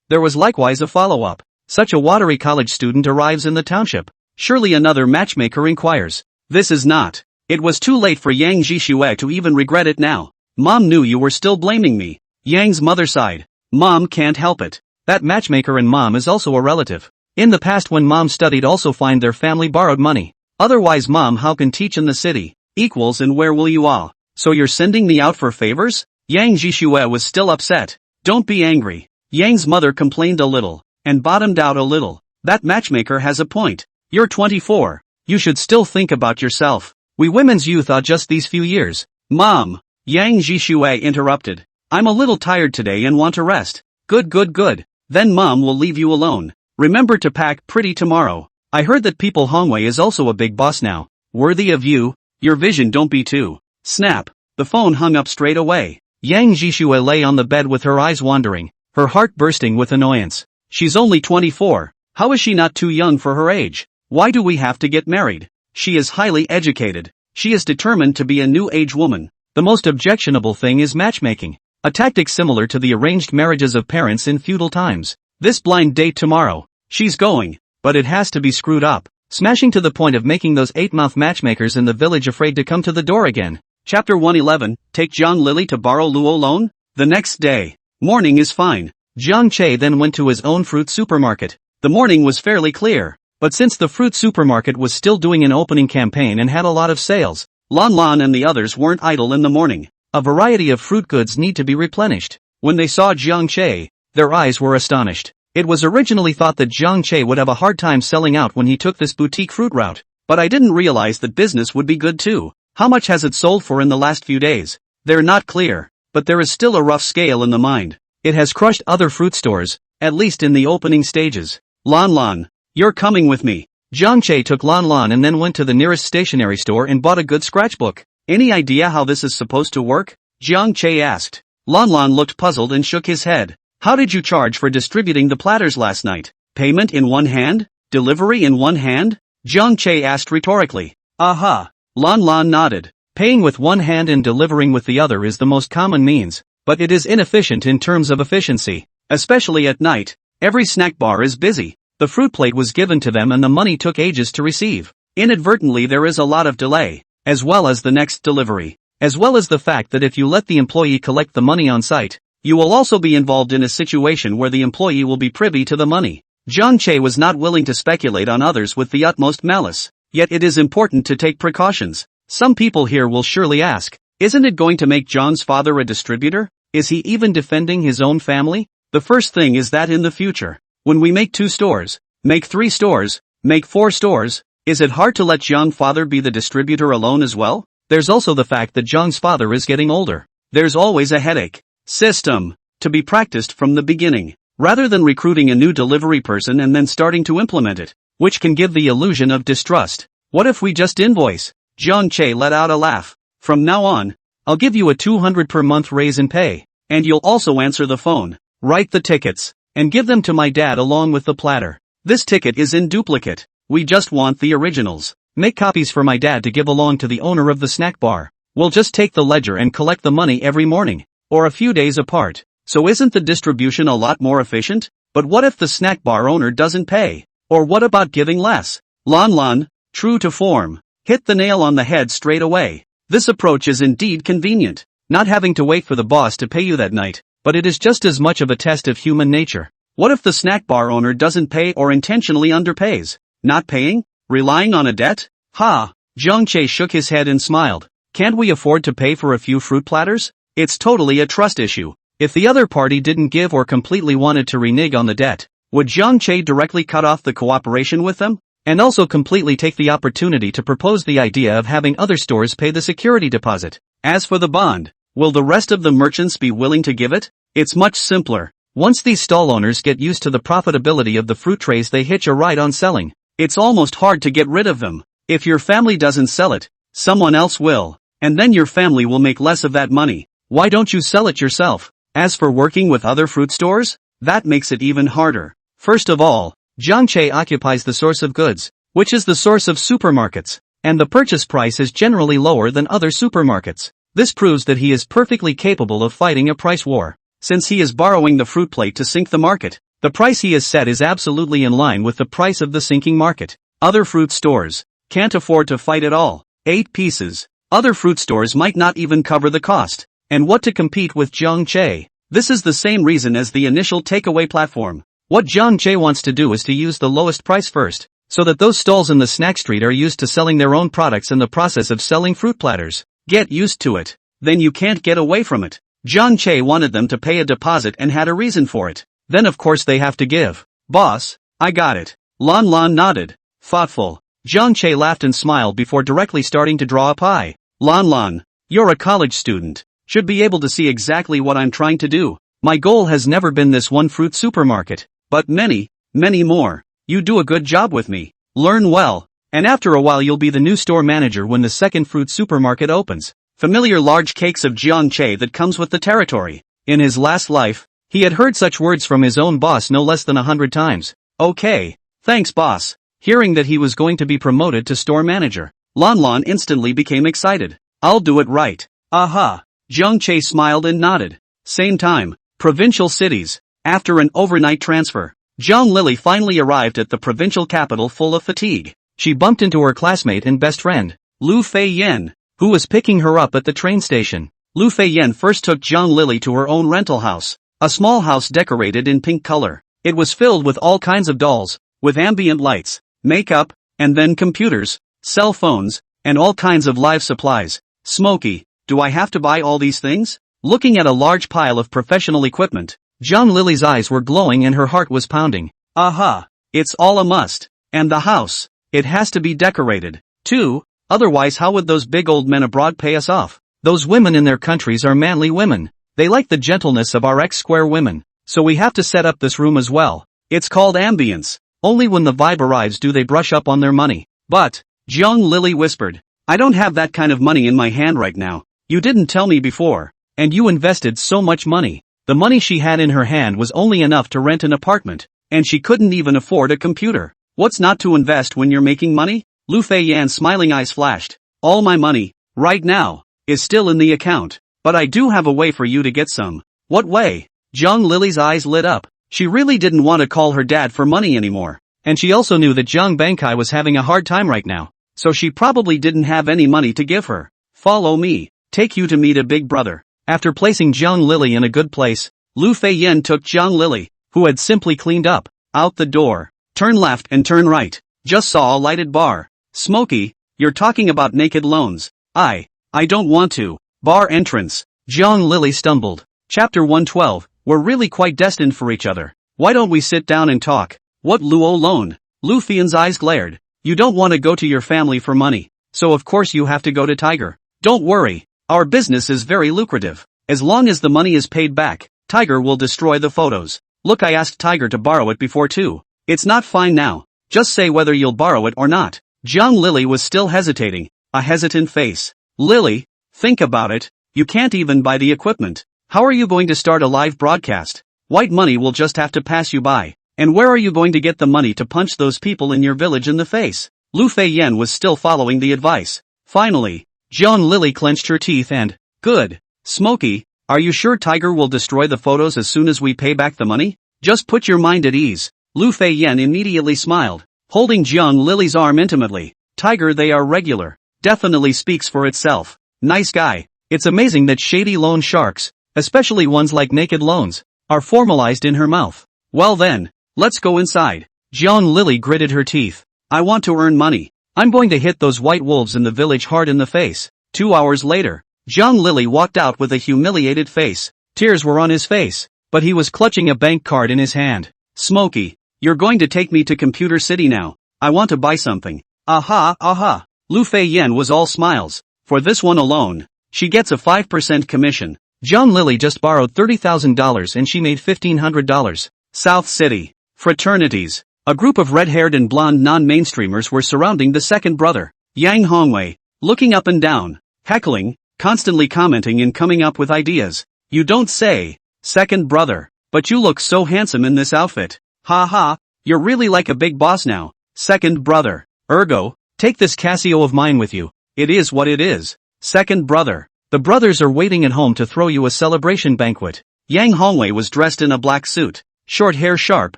There was likewise a follow-up. Such a watery college student arrives in the township. Surely another matchmaker inquires. This is not. It was too late for Yang Jishue to even regret it now. Mom knew you were still blaming me. Yang's mother sighed. Mom can't help it. That matchmaker and mom is also a relative. In the past when mom studied also find their family borrowed money. Otherwise mom how can teach in the city? Equals and where will you all? So you're sending me out for favors? Yang Jishue was still upset. Don't be angry. Yang's mother complained a little, and bottomed out a little. That matchmaker has a point. You're 24. You should still think about yourself. We women's youth are just these few years. Mom. Yang Jishui interrupted. I'm a little tired today and want to rest. Good. Then mom will leave you alone. Remember to pack pretty tomorrow. I heard that People Hongwei is also a big boss now. Worthy of you. Your vision don't be too. Snap. The phone hung up straight away. Yang Jishui lay on the bed with her eyes wandering, her heart bursting with annoyance. She's only 24. How is she not too young for her age? Why do we have to get married? She is highly educated. She is determined to be a new age woman. The most objectionable thing is matchmaking. A tactic similar to the arranged marriages of parents in feudal times. This blind date tomorrow. She's going, but it has to be screwed up. Smashing to the point of making those 8-mouth matchmakers in the village afraid to come to the door again. Chapter 111, Take Jiang Lily to borrow Luo loan? The next day. Morning is fine. Jiang Che then went to his own fruit supermarket. The morning was fairly clear. But since the fruit supermarket was still doing an opening campaign and had a lot of sales, Lan Lan and the others weren't idle in the morning. A variety of fruit goods need to be replenished. When they saw Jiang Che, their eyes were astonished. It was originally thought that Jiang Che would have a hard time selling out when he took this boutique fruit route. But I didn't realize that business would be good too. How much has it sold for in the last few days? They're not clear, but there is still a rough scale in the mind. It has crushed other fruit stores, at least in the opening stages. Lan Lan, you're coming with me. Jiang Che took Lan Lan and then went to the nearest stationery store and bought a good scratchbook. Any idea how this is supposed to work? Jiang Che asked. Lan Lan looked puzzled and shook his head. How did you charge for distributing the platters last night? Payment in one hand? Delivery in one hand? Jiang Che asked rhetorically. Aha. Lan Lan nodded. Paying with one hand and delivering with the other is the most common means, but it is inefficient in terms of efficiency. Especially at night. Every snack bar is busy. The fruit plate was given to them and the money took ages to receive. Inadvertently there is a lot of delay, as well as the next delivery, as well as the fact that if you let the employee collect the money on site, you will also be involved in a situation where the employee will be privy to the money. Jiang Che was not willing to speculate on others with the utmost malice, yet it is important to take precautions. Some people here will surely ask, isn't it going to make John's father a distributor? Is he even defending his own family? The first thing is that in the future, when we make 2 stores, make 3 stores, make 4 stores, is it hard to let Jiang's father be the distributor alone as well? There's also the fact that Jiang's father is getting older. There's always a headache. System. To be practiced from the beginning, rather than recruiting a new delivery person and then starting to implement it, which can give the illusion of distrust. What if we just invoice? Jiang Che let out a laugh. From now on, I'll give you a 200 per month raise in pay, and you'll also answer the phone, write the tickets, and give them to my dad along with the platter. This ticket is in duplicate. We just want the originals. Make copies for my dad to give along to the owner of the snack bar. We'll just take the ledger and collect the money every morning, or a few days apart. So isn't the distribution a lot more efficient? But what if the snack bar owner doesn't pay? Or what about giving less? Lan Lan, true to form, hit the nail on the head straight away. This approach is indeed convenient, not having to wait for the boss to pay you that night, but it is just as much of a test of human nature. What if the snack bar owner doesn't pay or intentionally underpays? Not paying? Relying on a debt? Ha! Jiang Che shook his head and smiled. Can't we afford to pay for a few fruit platters? It's totally a trust issue. If the other party didn't give or completely wanted to renege on the debt, would Jiang Che directly cut off the cooperation with them? And also completely take the opportunity to propose the idea of having other stores pay the security deposit. As for the bond, will the rest of the merchants be willing to give it? It's much simpler. Once these stall owners get used to the profitability of the fruit trays they hitch a ride on selling, it's almost hard to get rid of them. If your family doesn't sell it, someone else will, and then your family will make less of that money. Why don't you sell it yourself? As for working with other fruit stores, that makes it even harder. First of all, Jiang Che occupies the source of goods, which is the source of supermarkets, and the purchase price is generally lower than other supermarkets. This proves that he is perfectly capable of fighting a price war. Since he is borrowing the fruit plate to sink the market, the price he has set is absolutely in line with the price of the sinking market. Other fruit stores can't afford to fight at all. 8 pieces. Other fruit stores might not even cover the cost. And what to compete with Jiang Che? This is the same reason as the initial takeaway platform. What Jiang Che wants to do is to use the lowest price first, so that those stalls in the snack street are used to selling their own products in the process of selling fruit platters. Get used to it. Then you can't get away from it. Jiang Che wanted them to pay a deposit and had a reason for it. Then of course they have to give. Boss, I got it. Lan Lan nodded. Thoughtful. Jiang Che laughed and smiled before directly starting to draw a pie. Lan Lan, you're a college student. Should be able to see exactly what I'm trying to do. My goal has never been this one fruit supermarket, but many, many more. You do a good job with me. Learn well, and after a while you'll be the new store manager when the second fruit supermarket opens. Familiar large cakes of Jiang Che that comes with the territory. In his last life, he had heard such words from his own boss no less than 100 times. Okay, thanks boss. Hearing that he was going to be promoted to store manager, Lan Lan instantly became excited. I'll do it right. Aha. Jiang Che smiled and nodded. Same time, provincial cities. After an overnight transfer, Zhang Lily finally arrived at the provincial capital full of fatigue. She bumped into her classmate and best friend, Lu Feiyan, who was picking her up at the train station. Lu Feiyan first took Zhang Lily to her own rental house, a small house decorated in pink color. It was filled with all kinds of dolls, with ambient lights, makeup, and then computers, cell phones, and all kinds of live supplies. Smokey, do I have to buy all these things? Looking at a large pile of professional equipment, Zhang Lily's eyes were glowing and her heart was pounding. Aha! It's all a must. And the house. It has to be decorated, too, otherwise how would those big old men abroad pay us off? Those women in their countries are manly women. They like the gentleness of our X-square women, so we have to set up this room as well. It's called ambience. Only when the vibe arrives do they brush up on their money. But, Zhang Lily whispered, I don't have that kind of money in my hand right now. You didn't tell me before, and you invested so much money. The money she had in her hand was only enough to rent an apartment, and she couldn't even afford a computer. What's not to invest when you're making money? Lu Feiyan's smiling eyes flashed. All my money, right now, is still in the account, but I do have a way for you to get some. What way? Zhang Lily's eyes lit up. She really didn't want to call her dad for money anymore, and she also knew that Zhang Bangkai was having a hard time right now, so she probably didn't have any money to give her. Follow me, take you to meet a big brother. After placing Zhang Lily in a good place, Lu Feiyan took Zhang Lily, who had simply cleaned up, out the door. Turn left and turn right. Just saw a lighted bar. Smokey, you're talking about naked loans. I don't want to. Bar entrance. Zhang Lily stumbled. Chapter 112. We're really quite destined for each other. Why don't we sit down and talk? What Luo loan? Lu Feiyan's eyes glared. You don't want to go to your family for money, so of course you have to go to Tiger. Don't worry, our business is very lucrative. As long as the money is paid back, Tiger will destroy the photos. Look, I asked Tiger to borrow it before too. It's not fine now. Just say whether you'll borrow it or not. Zhang Lily was still hesitating, a hesitant face. Lily, think about it. You can't even buy the equipment. How are you going to start a live broadcast? White money will just have to pass you by. And where are you going to get the money to punch those people in your village in the face? Lu Feiyan was still following the advice. Finally, Zhang Lily clenched her teeth and, good. Smokey, are you sure Tiger will destroy the photos as soon as we pay back the money? Just put your mind at ease. Lu Feiyan immediately smiled, holding Zhang Lily's arm intimately. Tiger, they are regular. Definitely speaks for itself. Nice guy. It's amazing that shady loan sharks, especially ones like naked loans, are formalized in her mouth. Well then, let's go inside. Zhang Lily gritted her teeth. I want to earn money. I'm going to hit those white wolves in the village hard in the face. 2 hours later, Zhang Lily walked out with a humiliated face. Tears were on his face, but he was clutching a bank card in his hand. Smokey, you're going to take me to Computer City now. I want to buy something. Aha, aha. Lu Feiyan was all smiles. For this one alone, she gets a 5% commission. Zhang Lily just borrowed $30,000 and she made $1,500. South City. Fraternities. A group of red-haired and blonde non-mainstreamers were surrounding the second brother, Yang Hongwei, looking up and down, heckling, constantly commenting and coming up with ideas. You don't say, second brother, but you look so handsome in this outfit. Ha ha, you're really like a big boss now, second brother. Ergo, take this Casio of mine with you. It is what it is. Second brother. The brothers are waiting at home to throw you a celebration banquet. Yang Hongwei was dressed in a black suit, short hair sharp,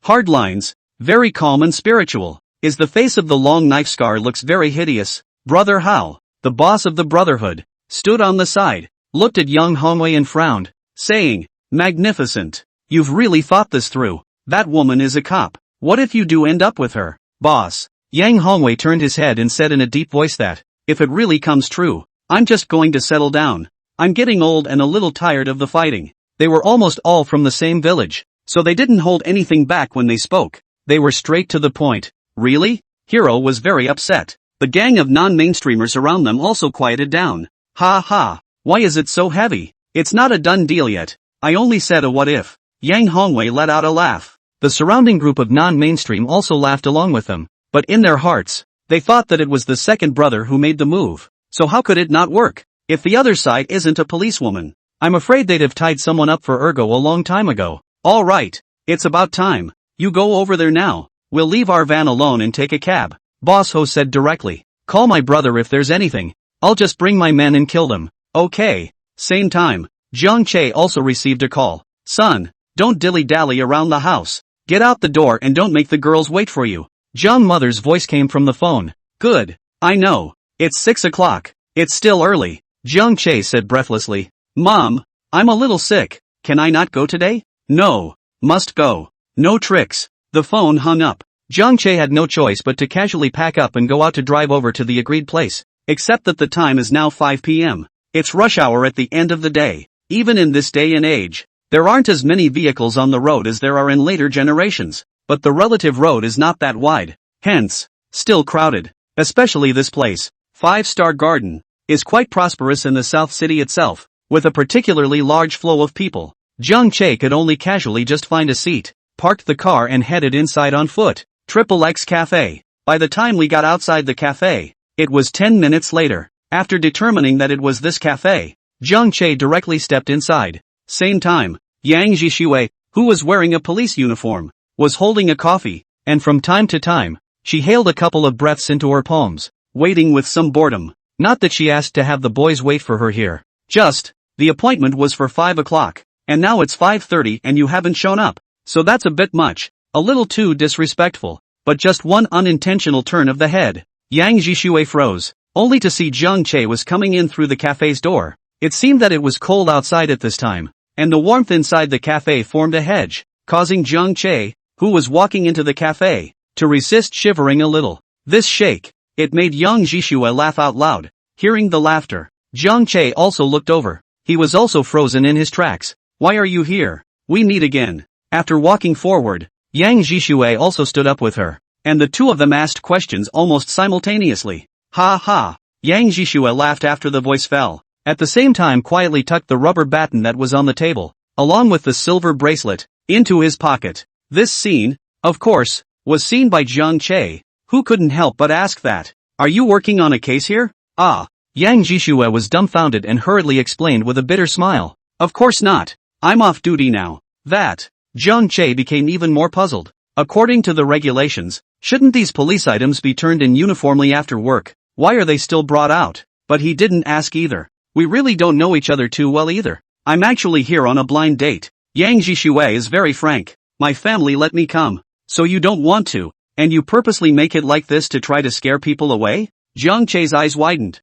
hard lines, very calm and spiritual. Is the face of the long knife scar looks very hideous. Brother Hao, the boss of the brotherhood, stood on the side, looked at Yang Hongwei and frowned, saying, magnificent. You've really thought this through. That woman is a cop. What if you do end up with her? Boss. Yang Hongwei turned his head and said in a deep voice that, if it really comes true, I'm just going to settle down. I'm getting old and a little tired of the fighting. They were almost all from the same village, so they didn't hold anything back when they spoke. They were straight to the point. Really? Hero was very upset. The gang of non-mainstreamers around them also quieted down. Ha ha. Why is it so heavy? It's not a done deal yet. I only said a what if. Yang Hongwei let out a laugh. The surrounding group of non-mainstream also laughed along with them. But in their hearts, they thought that it was the second brother who made the move. So how could it not work? If the other side isn't a policewoman, I'm afraid they'd have tied someone up for ergo a long time ago. Alright. It's about time. You go over there now. We'll leave our van alone and take a cab. Boss Ho said directly. Call my brother if there's anything. I'll just bring my men and kill them. Okay. Same time. Jiang Che also received a call. Son, don't dilly-dally around the house. Get out the door and don't make the girls wait for you. Jiang Mother's voice came from the phone. Good. I know. It's 6 o'clock. It's still early. Jiang Che said breathlessly. Mom, I'm a little sick. Can I not go today? No. Must go. No tricks. The phone hung up. Jiang Che had no choice but to casually pack up and go out to drive over to the agreed place. Except that the time is now 5 p.m. It's rush hour at the end of the day. Even in this day and age, there aren't as many vehicles on the road as there are in later generations. But the relative road is not that wide. Hence, still crowded. Especially this place, 5-Star Garden, is quite prosperous in the South City itself, with a particularly large flow of people. Jiang Che could only casually just find a seat, parked the car and headed inside on foot. XXX Cafe. By the time we got outside the cafe, it was 10 minutes later. After determining that it was this cafe, Jiang Che directly stepped inside. Same time, Yang Jishui, who was wearing a police uniform, was holding a coffee, and from time to time, she hailed a couple of breaths into her palms, waiting with some boredom. Not that she asked to have the boys wait for her here. Just, the appointment was for 5 o'clock, and now it's 5:30 and you haven't shown up. So that's a bit much. A little too disrespectful. But just one unintentional turn of the head. Yang Jishui froze, only to see Jiang Che was coming in through the cafe's door. It seemed that it was cold outside at this time, and the warmth inside the cafe formed a hedge, causing Jiang Che, who was walking into the cafe, to resist shivering a little. This shake, it made Yang Jishui laugh out loud. Hearing the laughter, Jiang Che also looked over. He was also frozen in his tracks. Why are you here? We meet again. After walking forward, Yang Jishui also stood up with her, and the two of them asked questions almost simultaneously. Ha ha. Yang Jishui laughed after the voice fell, at the same time quietly tucked the rubber baton that was on the table, along with the silver bracelet, into his pocket. This scene, of course, was seen by Jiang Che, who couldn't help but ask that. Are you working on a case here? Ah. Yang Jishui was dumbfounded and hurriedly explained with a bitter smile. Of course not. I'm off duty now. That. Jiang Che became even more puzzled. According to the regulations, shouldn't these police items be turned in uniformly after work? Why are they still brought out? But he didn't ask either. We really don't know each other too well either. I'm actually here on a blind date. Yang Jishui is very frank. My family let me come. So you don't want to, and you purposely make it like this to try to scare people away? Jiang Che's eyes widened.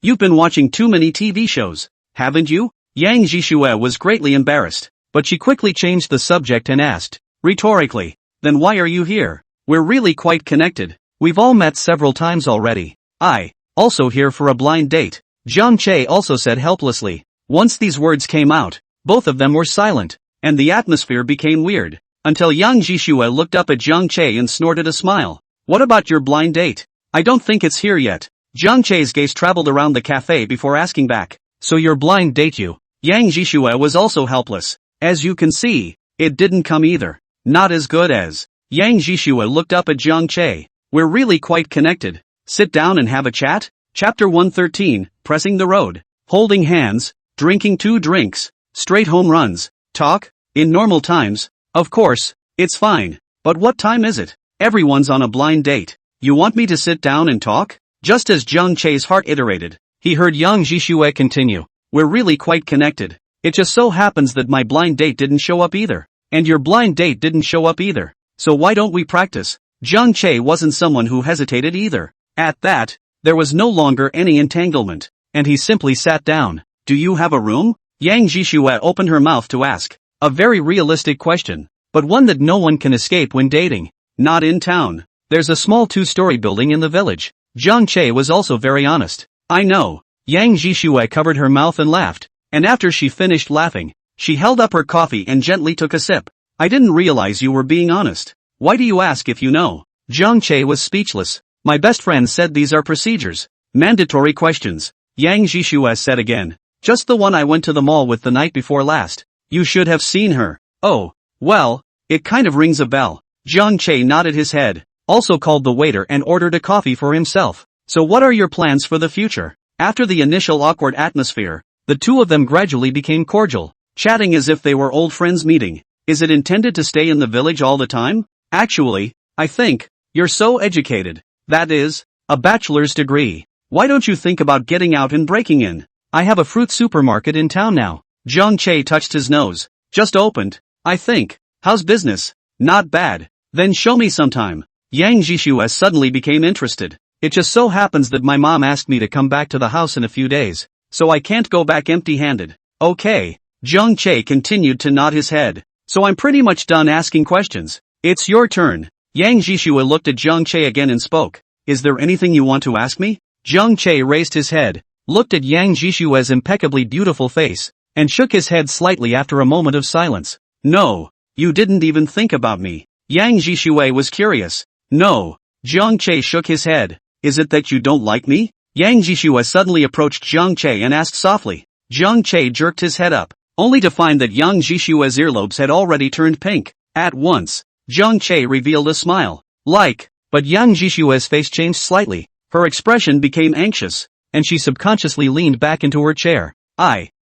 You've been watching too many TV shows, haven't you? Yang Jishui was greatly embarrassed. But she quickly changed the subject and asked, rhetorically, then why are you here? We're really quite connected. We've all met several times already. I, also here for a blind date. Jiang Che also said helplessly. Once these words came out, both of them were silent, and the atmosphere became weird, until Yang Jishui looked up at Jiang Che and snorted a smile. What about your blind date? I don't think it's here yet. Jiang Che's gaze traveled around the cafe before asking back. So your blind date you? Yang Jishui was also helpless. As you can see, it didn't come either. Not as good as. Yang Jishui looked up at Jiang Che. We're really quite connected. Sit down and have a chat? Chapter 113, Pressing the Road. Holding hands, drinking 2 drinks, straight home runs, talk? In normal times, of course, it's fine. But what time is it? Everyone's on a blind date. You want me to sit down and talk? Just as Jiang Che's heart iterated, he heard Yang Jishui continue. We're really quite connected. It just so happens that my blind date didn't show up either. And your blind date didn't show up either. So why don't we practice? Jiang Che wasn't someone who hesitated either. At that, there was no longer any entanglement, and he simply sat down. Do you have a room? Yang Jishui opened her mouth to ask. A very realistic question, but one that no one can escape when dating. Not in town. There's a small 2-story building in the village. Jiang Che was also very honest. I know. Yang Jishui covered her mouth and laughed. And after she finished laughing, she held up her coffee and gently took a sip. I didn't realize you were being honest. Why do you ask if you know? Jiang Che was speechless. My best friend said these are procedures. Mandatory questions. Yang Jishua said again. Just the one I went to the mall with the night before last. You should have seen her. Oh, well, it kind of rings a bell. Jiang Che nodded his head, also called the waiter and ordered a coffee for himself. So what are your plans for the future? After the initial awkward atmosphere, the two of them gradually became cordial, chatting as if they were old friends meeting. Is it intended to stay in the village all the time? Actually, I think, you're so educated. That is, a bachelor's degree. Why don't you think about getting out and breaking in? I have a fruit supermarket in town now. Jiang Che touched his nose. Just opened, I think. How's business? Not bad. Then show me sometime. Yang Jishua suddenly became interested. It just so happens that my mom asked me to come back to the house in a few days, so I can't go back empty-handed. Okay. Jiang Che continued to nod his head. So I'm pretty much done asking questions. It's your turn. Yang Jishua looked at Jiang Che again and spoke. Is there anything you want to ask me? Jiang Che raised his head, looked at Yang Jishua's impeccably beautiful face, and shook his head slightly after a moment of silence. No, you didn't even think about me. Yang Jishua was curious. No. Jiang Che shook his head. Is it that you don't like me? Yang Jishua suddenly approached Jiang Che and asked softly. Jiang Che jerked his head up, only to find that Yang Jishua's earlobes had already turned pink. At once, Jiang Che revealed a smile. But Yang Jishua's face changed slightly. Her expression became anxious, and she subconsciously leaned back into her chair.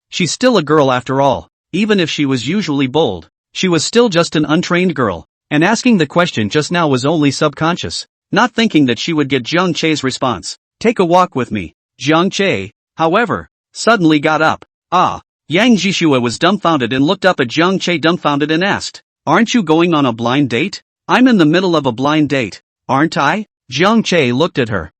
She's still a girl after all. Even if she was usually bold, she was still just an untrained girl, and asking the question just now was only subconscious, not thinking that she would get Jiang Che's response. Take a walk with me. Jiang Che, however, suddenly got up. Yang Jishua was dumbfounded and looked up at Jiang Che dumbfounded and asked, Aren't you going on a blind date? I'm in the middle of a blind date, aren't I? Jiang Che looked at her.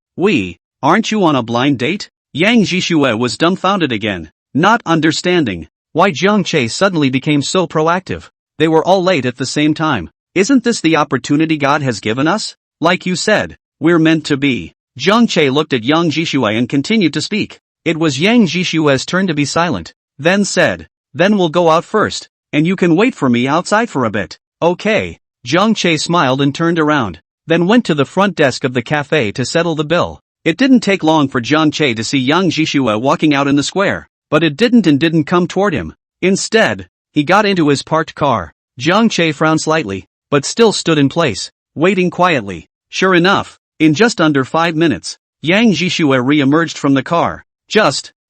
Aren't you on a blind date? Yang Jishua was dumbfounded again, not understanding why Jiang Che suddenly became so proactive. They were all late at the same time. Isn't this the opportunity God has given us? Like you said, we're meant to be. Jiang Che looked at Yang Jishua and continued to speak. It was Yang Jishua's turn to be silent, then said, Then we'll go out first, and you can wait for me outside for a bit. Okay. Jiang Che smiled and turned around, then went to the front desk of the cafe to settle the bill. It didn't take long for Jiang Che to see Yang Jishua walking out in the square, but it didn't come toward him. Instead, he got into his parked car. Jiang Che frowned slightly, but still stood in place, waiting quietly. Sure enough, in just under 5 minutes, Yang Jishua re-emerged from the car.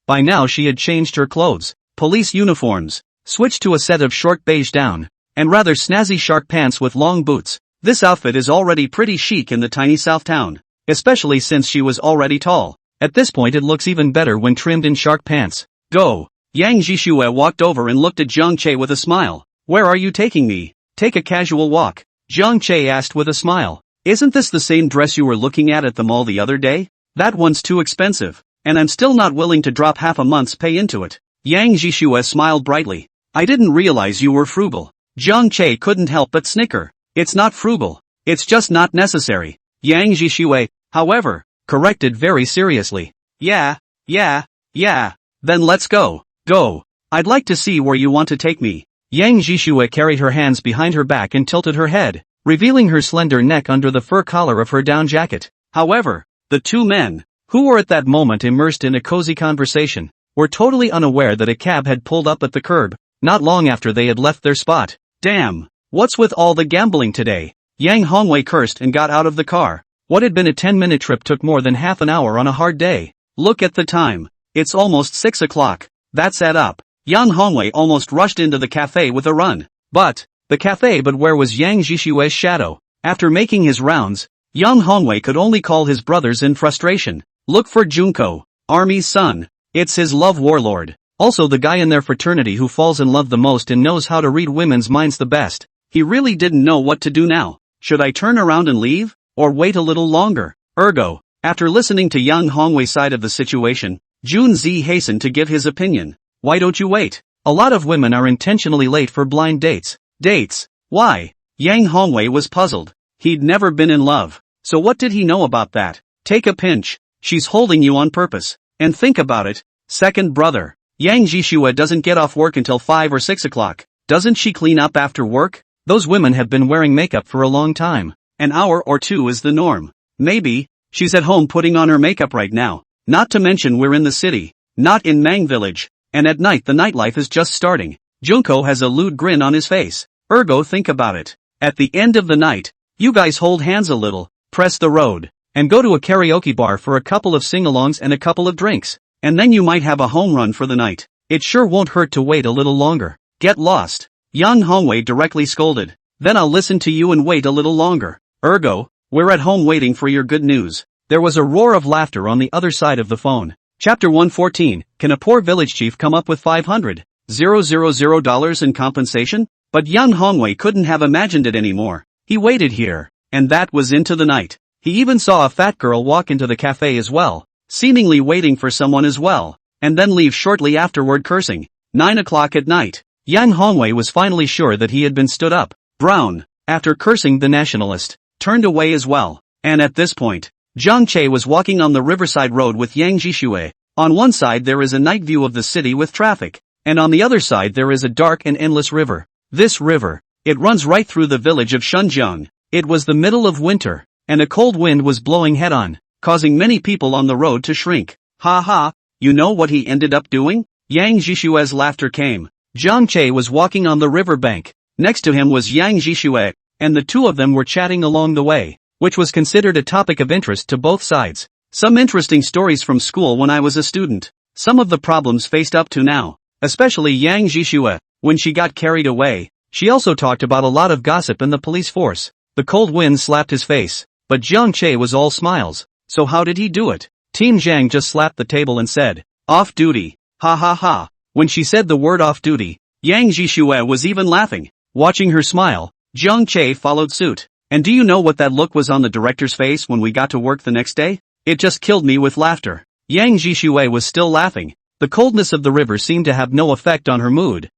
By now she had changed her clothes, police uniforms, switched to a set of short beige down, and rather snazzy shark pants with long boots. This outfit is already pretty chic in the tiny south town, especially since she was already tall. At this point it looks even better when trimmed in shark pants. Go! Yang Jishua walked over and looked at Jiang Che with a smile. Where are you taking me? Take a casual walk. Jiang Che asked with a smile. Isn't this the same dress you were looking at the mall the other day? That one's too expensive, and I'm still not willing to drop half a month's pay into it. Yang Jishua smiled brightly. I didn't realize you were frugal. Jiang Che couldn't help but snicker. It's not frugal. It's just not necessary. Yang Jishua, however, corrected very seriously. Yeah. Then let's go. Go. I'd like to see where you want to take me. Yang Jishua carried her hands behind her back and tilted her head, revealing her slender neck under the fur collar of her down jacket. However, the two men, who were at that moment immersed in a cozy conversation, were totally unaware that a cab had pulled up at the curb, not long after they had left their spot. Damn, what's with all the gambling today? Yang Hongwei cursed and got out of the car. What had been a 10-minute trip took more than half an hour on a hard day. Look at the time. It's almost 6 o'clock. That's add up. Yang Hongwei almost rushed into the cafe with a run. But where was Yang Jishua's shadow? After making his rounds, Yang Hongwei could only call his brothers in frustration. Look for Junko, Army's son. It's his love warlord. Also the guy in their fraternity who falls in love the most and knows how to read women's minds the best. He really didn't know what to do now. Should I turn around and leave? Or wait a little longer? Ergo, after listening to Yang Hongwei's side of the situation, Junzi hastened to give his opinion. Why don't you wait? A lot of women are intentionally late for blind dates. Dates? Why? Yang Hongwei was puzzled. He'd never been in love. So what did he know about that? Take a pinch. She's holding you on purpose. And think about it. Second brother. Yang Jishua doesn't get off work until 5 or 6 o'clock. Doesn't she clean up after work? Those women have been wearing makeup for a long time. An hour or two is the norm. Maybe, she's at home putting on her makeup right now. Not to mention we're in the city, not in Mang Village, and at night the nightlife is just starting. Junko has a lewd grin on his face. Ergo, think about it. At the end of the night, you guys hold hands a little, press the road, and go to a karaoke bar for a couple of sing-alongs and a couple of drinks. And then you might have a home run for the night. It sure won't hurt to wait a little longer. Get lost. Yang Hongwei directly scolded. Then I'll listen to you and wait a little longer. Ergo, we're at home waiting for your good news. There was a roar of laughter on the other side of the phone. Chapter 114, can a poor village chief come up with $500,000 in compensation? But Yang Hongwei couldn't have imagined it anymore. He waited here, and that was into the night. He even saw a fat girl walk into the cafe as well, seemingly waiting for someone as well, and then leave shortly afterward cursing. 9 o'clock at night. Yang Hongwei was finally sure that he had been stood up. Brown, after cursing the nationalist, turned away as well, and at this point, Zhang Che was walking on the riverside road with Yang Jishue. On one side there is a night view of the city with traffic, and on the other side there is a dark and endless river. This river, it runs right through the village of Shunjiang. It was the middle of winter, and a cold wind was blowing head-on, causing many people on the road to shrink. Ha ha, you know what he ended up doing? Yang Jishue's laughter came. Zhang Che was walking on the river bank. Next to him was Yang Jishue, and the two of them were chatting along the way, which was considered a topic of interest to both sides. Some interesting stories from school when I was a student. Some of the problems faced up to now, especially Yang Jishue, when she got carried away. She also talked about a lot of gossip in the police force. The cold wind slapped his face, but Zhang Che was all smiles. So how did he do it? Team Zhang just slapped the table and said, off duty. Ha ha ha. When she said the word off duty, Yang Jishue was even laughing. Watching her smile, Zhang Che followed suit. And do you know what that look was on the director's face when we got to work the next day? It just killed me with laughter. Yang Jishue was still laughing. The coldness of the river seemed to have no effect on her mood.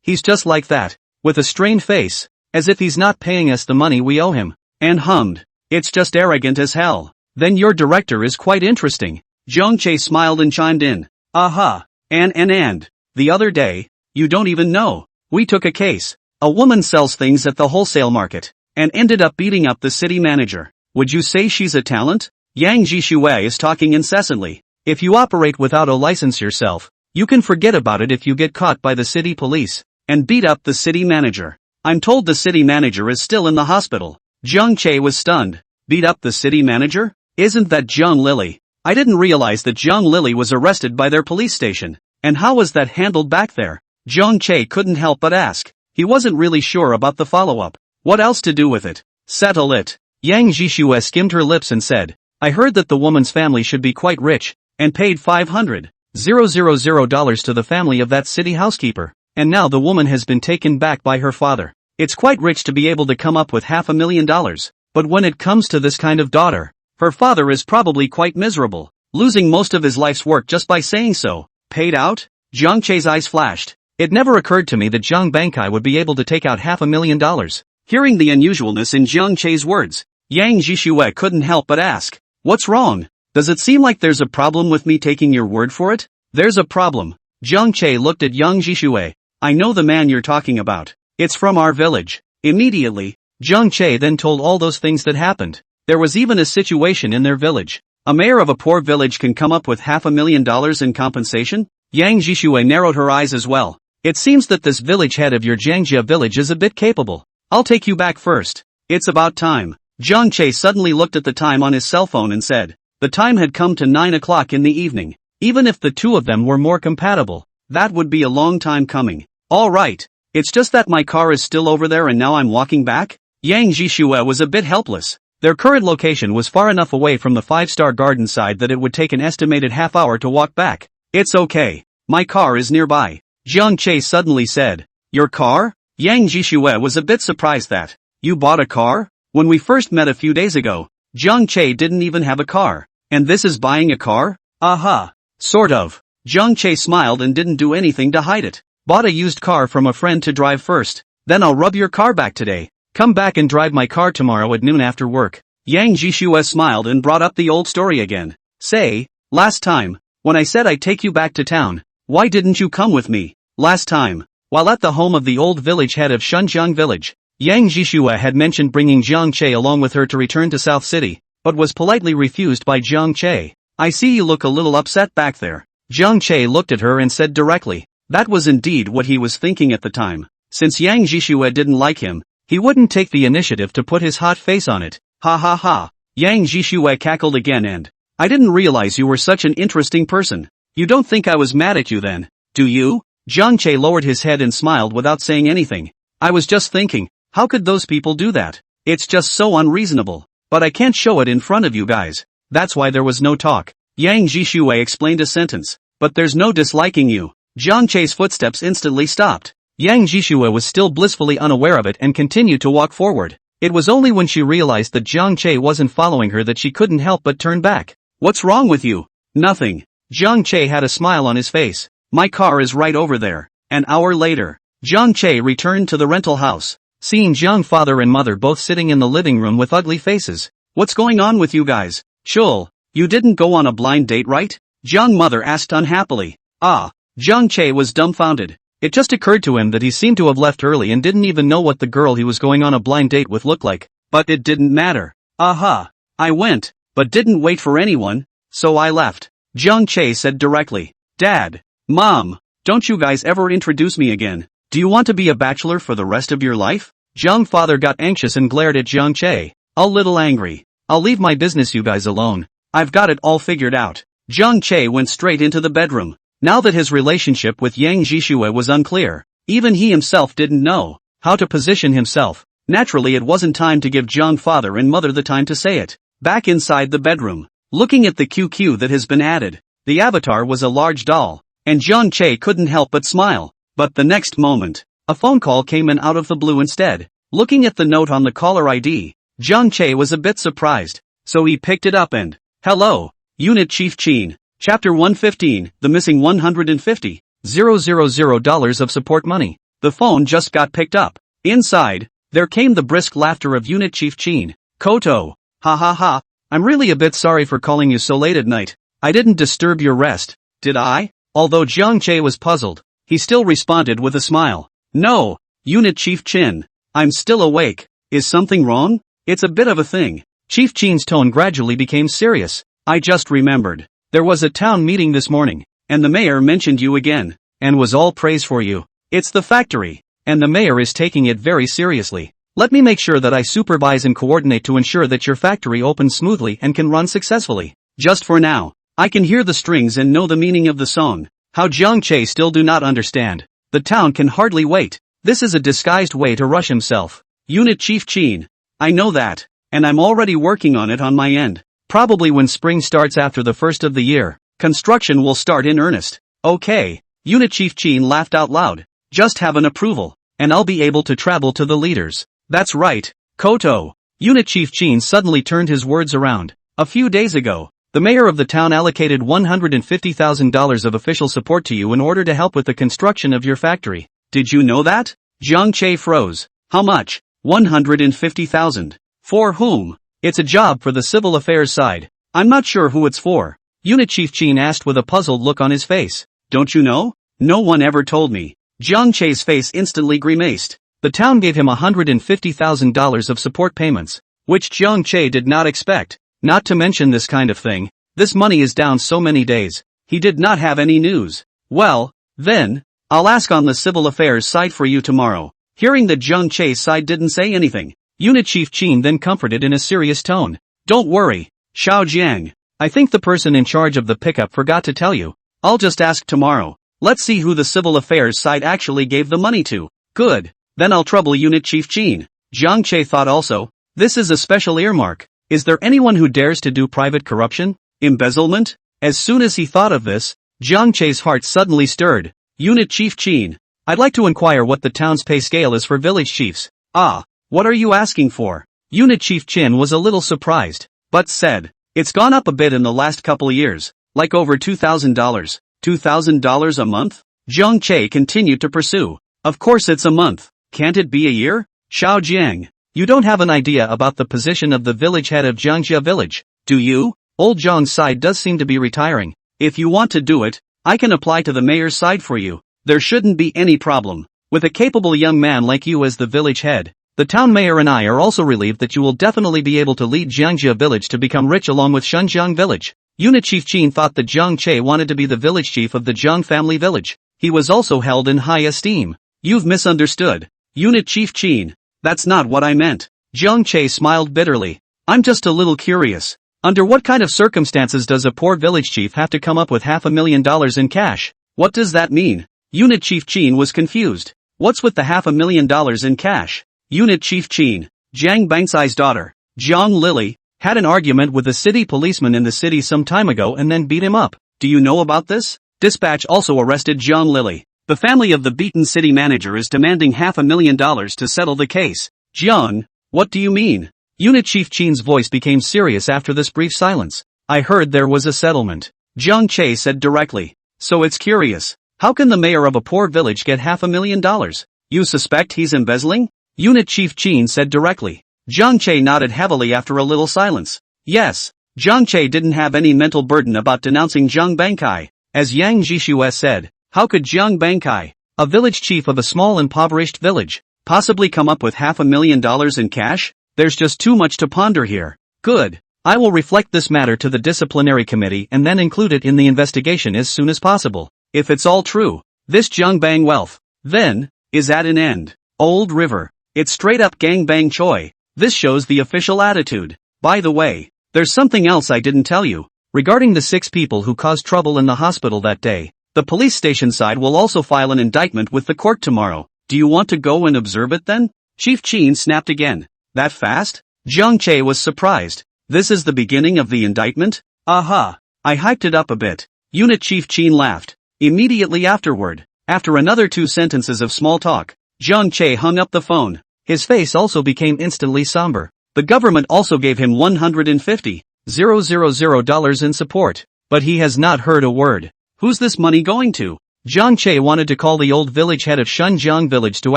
He's just like that, with a strained face, as if he's not paying us the money we owe him, and hummed, it's just arrogant as hell. Then your director is quite interesting. Zhang Che smiled and chimed in. Aha, and, the other day, you don't even know, we took a case. A woman sells things at the wholesale market, and ended up beating up the city manager. Would you say she's a talent? Yang Jishue is talking incessantly. If you operate without a license yourself, you can forget about it if you get caught by the city police, and beat up the city manager. I'm told the city manager is still in the hospital. Zhang Che was stunned. Beat up the city manager? Isn't that Zhang Lily? I didn't realize that Zhang Lily was arrested by their police station. And how was that handled back there? Zhang Che couldn't help but ask. He wasn't really sure about the follow-up. What else to do with it? Settle it. Yang Jishue skimmed her lips and said, I heard that the woman's family should be quite rich, and paid $500,000 to the family of that city housekeeper. And now the woman has been taken back by her father. It's quite rich to be able to come up with $500,000. But when it comes to this kind of daughter, her father is probably quite miserable, losing most of his life's work just by saying so. Paid out? Zhang Che's eyes flashed. It never occurred to me that Zhang Bankai would be able to take out $500,000. Hearing the unusualness in Zhang Che's words, Yang Jishue couldn't help but ask, what's wrong? Does it seem like there's a problem with me taking your word for it? There's a problem. Zhang Che looked at Yang Jishue. I know the man you're talking about. It's from our village. Immediately, Zhang Che then told all those things that happened. There was even a situation in their village. A mayor of a poor village can come up with $500,000 in compensation? Yang Jishue narrowed her eyes as well. It seems that this village head of your Jiangjia village is a bit capable. I'll take you back first. It's about time. Zhang Che suddenly looked at the time on his cell phone and said, the time had come to 9 o'clock in the evening. Even if the two of them were more compatible, that would be a long time coming. All right. It's just that my car is still over there and now I'm walking back? Yang Jishue was a bit helpless. Their current location was far enough away from the five-star garden side that it would take an estimated half hour to walk back. It's okay. My car is nearby. Zhang Che suddenly said. Your car? Yang Jishue was a bit surprised that. You bought a car? When we first met a few days ago, Zhang Che didn't even have a car. And this is buying a car? Aha. Sort of. Zhang Che smiled and didn't do anything to hide it. Bought a used car from a friend to drive first. Then I'll rub your car back today. Come back and drive my car tomorrow at noon after work. Yang Jishue smiled and brought up the old story again. Say, last time, when I said I'd take you back to town, why didn't you come with me? Last time, While at the home of the old village head of Shunjiang village, Yang Jishua had mentioned bringing Jiang Che along with her to return to South City, but was politely refused by Jiang Che. I see you look a little upset back there. Jiang Che looked at her and said directly. That was indeed what he was thinking at the time. Since Yang Jishua didn't like him, he wouldn't take the initiative to put his hot face on it. Ha ha ha. Yang Jishua cackled again and, I didn't realize you were such an interesting person. You don't think I was mad at you then, do you? Jiang Che lowered his head and smiled without saying anything. I was just thinking, how could those people do that? It's just so unreasonable. But I can't show it in front of you guys. That's why there was no talk. Yang Jishua explained a sentence. But there's no disliking you. Jiang Che's footsteps instantly stopped. Yang Jishua was still blissfully unaware of it and continued to walk forward. It was only when she realized that Jiang Che wasn't following her that she couldn't help but turn back. What's wrong with you? Nothing. Jiang Che had a smile on his face. My car is right over there. An hour later, Jiang Che returned to the rental house, seeing Jiang father and mother both sitting in the living room with ugly faces. What's going on with you guys? Shul, you didn't go on a blind date, right? Jiang mother asked unhappily. Jiang Che was dumbfounded. It just occurred to him that he seemed to have left early and didn't even know what the girl he was going on a blind date with looked like. But it didn't matter. I went, but didn't wait for anyone, so I left. Jiang Che said directly. Dad, Mom, don't you guys ever introduce me again? Do you want to be a bachelor for the rest of your life? Jiang father got anxious and glared at Jiang Che. A little angry. I'll leave my business, you guys alone. I've got it all figured out. Jiang Che went straight into the bedroom. Now that his relationship with Yang Jishua was unclear, even he himself didn't know how to position himself. Naturally, it wasn't time to give Jiang father and mother the time to say it. Back inside the bedroom, looking at the QQ that has been added, the avatar was a large doll, and Jiang Che couldn't help but smile. But the next moment, a phone call came in out of the blue instead. Looking at the note on the caller ID, Jiang Che was a bit surprised, so he picked it up and, hello, Unit Chief Chin. Chapter 115, The Missing $150,000 of support money. The phone just got picked up. Inside, there came the brisk laughter of Unit Chief Chin. Koto. Ha ha ha. I'm really a bit sorry for calling you so late at night. I didn't disturb your rest, did I? Although Jiang Che was puzzled, he still responded with a smile. No, Unit Chief Chin. I'm still awake. Is something wrong? It's a bit of a thing. Chief Chin's tone gradually became serious. I just remembered. There was a town meeting this morning, and the mayor mentioned you again, and was all praise for you. It's the factory, and the mayor is taking it very seriously. Let me make sure that I supervise and coordinate to ensure that your factory opens smoothly and can run successfully. Just for now, I can hear the strings and know the meaning of the song. How Jiang Che still do not understand. The town can hardly wait. This is a disguised way to rush himself. Unit Chief Chin. I know that, and I'm already working on it on my end. Probably when spring starts after the first of the year, construction will start in earnest. Okay, Unit Chief Chin laughed out loud. Just have an approval, and I'll be able to travel to the leaders. That's right, Koto. Unit Chief Chin suddenly turned his words around. A few days ago, the mayor of the town allocated $150,000 of official support to you in order to help with the construction of your factory. Did you know that? Jiang Che froze. How much? 150,000. For whom? It's a job for the civil affairs side. I'm not sure who it's for. Unit Chief Chin asked with a puzzled look on his face. Don't you know? No one ever told me. Jiang Che's face instantly grimaced. The town gave him $150,000 of support payments, which Jiang Che did not expect. Not to mention this kind of thing. This money is down so many days. He did not have any news. Well, then, I'll ask on the civil affairs side for you tomorrow. Hearing that Jiang Che's side didn't say anything, Unit Chief Chin then comforted in a serious tone. Don't worry, Xiao Jiang. I think the person in charge of the pickup forgot to tell you. I'll just ask tomorrow. Let's see who the civil affairs side actually gave the money to. Good. Then I'll trouble Unit Chief Chin. Jiang Che thought also. This is a special earmark. Is there anyone who dares to do private corruption? Embezzlement? As soon as he thought of this, Jiang Che's heart suddenly stirred. Unit Chief Chin. I'd like to inquire what the town's pay scale is for village chiefs. What are you asking for? Unit Chief Chin was a little surprised, but said, it's gone up a bit in the last couple years, like over $2,000. $2,000 a month? Jiang Che continued to pursue. Of course it's a month. Can't it be a year? Xiao Jiang, you don't have an idea about the position of the village head of Jiangjia village, do you? Old Zhang's side does seem to be retiring. If you want to do it, I can apply to the mayor's side for you. There shouldn't be any problem. With a capable young man like you as the village head, the town mayor and I are also relieved that you will definitely be able to lead Jiangjia village to become rich along with Shunjiang village. Unit Chief Qin thought that Jiang Che wanted to be the village chief of the Jiang family village. He was also held in high esteem. You've misunderstood. Unit Chief Qin. That's not what I meant. Jiang Che smiled bitterly. I'm just a little curious. Under what kind of circumstances does a poor village chief have to come up with $500,000 in cash? What does that mean? Unit Chief Qin was confused. What's with the $500,000 in cash? Unit Chief Qin, Jiang Bangsai's daughter, Jiang Lily, had an argument with a city policeman in the city some time ago and then beat him up. Do you know about this? Dispatch also arrested Jiang Lily. The family of the beaten city manager is demanding $500,000 to settle the case. Jiang, what do you mean? Unit Chief Qin's voice became serious after this brief silence. I heard there was a settlement. Jiang Che said directly. So it's curious. How can the mayor of a poor village get $500,000? You suspect he's embezzling? Unit Chief Qin said directly. Jiang Che nodded heavily after a little silence. Yes. Jiang Che didn't have any mental burden about denouncing Jiang Bangkai. As Yang Jishue said, how could Jiang Bangkai, a village chief of a small impoverished village, possibly come up with $500,000 in cash? There's just too much to ponder here. Good. I will reflect this matter to the disciplinary committee and then include it in the investigation as soon as possible. If it's all true, this Jiang Bang wealth, then, is at an end. Old River. It's straight up gang bang choi. This shows the official attitude. By the way, there's something else I didn't tell you. Regarding the 6 people who caused trouble in the hospital that day, the police station side will also file an indictment with the court tomorrow. Do you want to go and observe it then? Chief Qin snapped again. That fast? Jiang Che was surprised. This is the beginning of the indictment? Aha. I hyped it up a bit. Unit Chief Qin laughed. Immediately afterward, after another 2 sentences of small talk, Jiang Che hung up the phone. His face also became instantly somber. The government also gave him $150,000 in support, but he has not heard a word. Who's this money going to? Jiang Che wanted to call the old village head of Shunjiang village to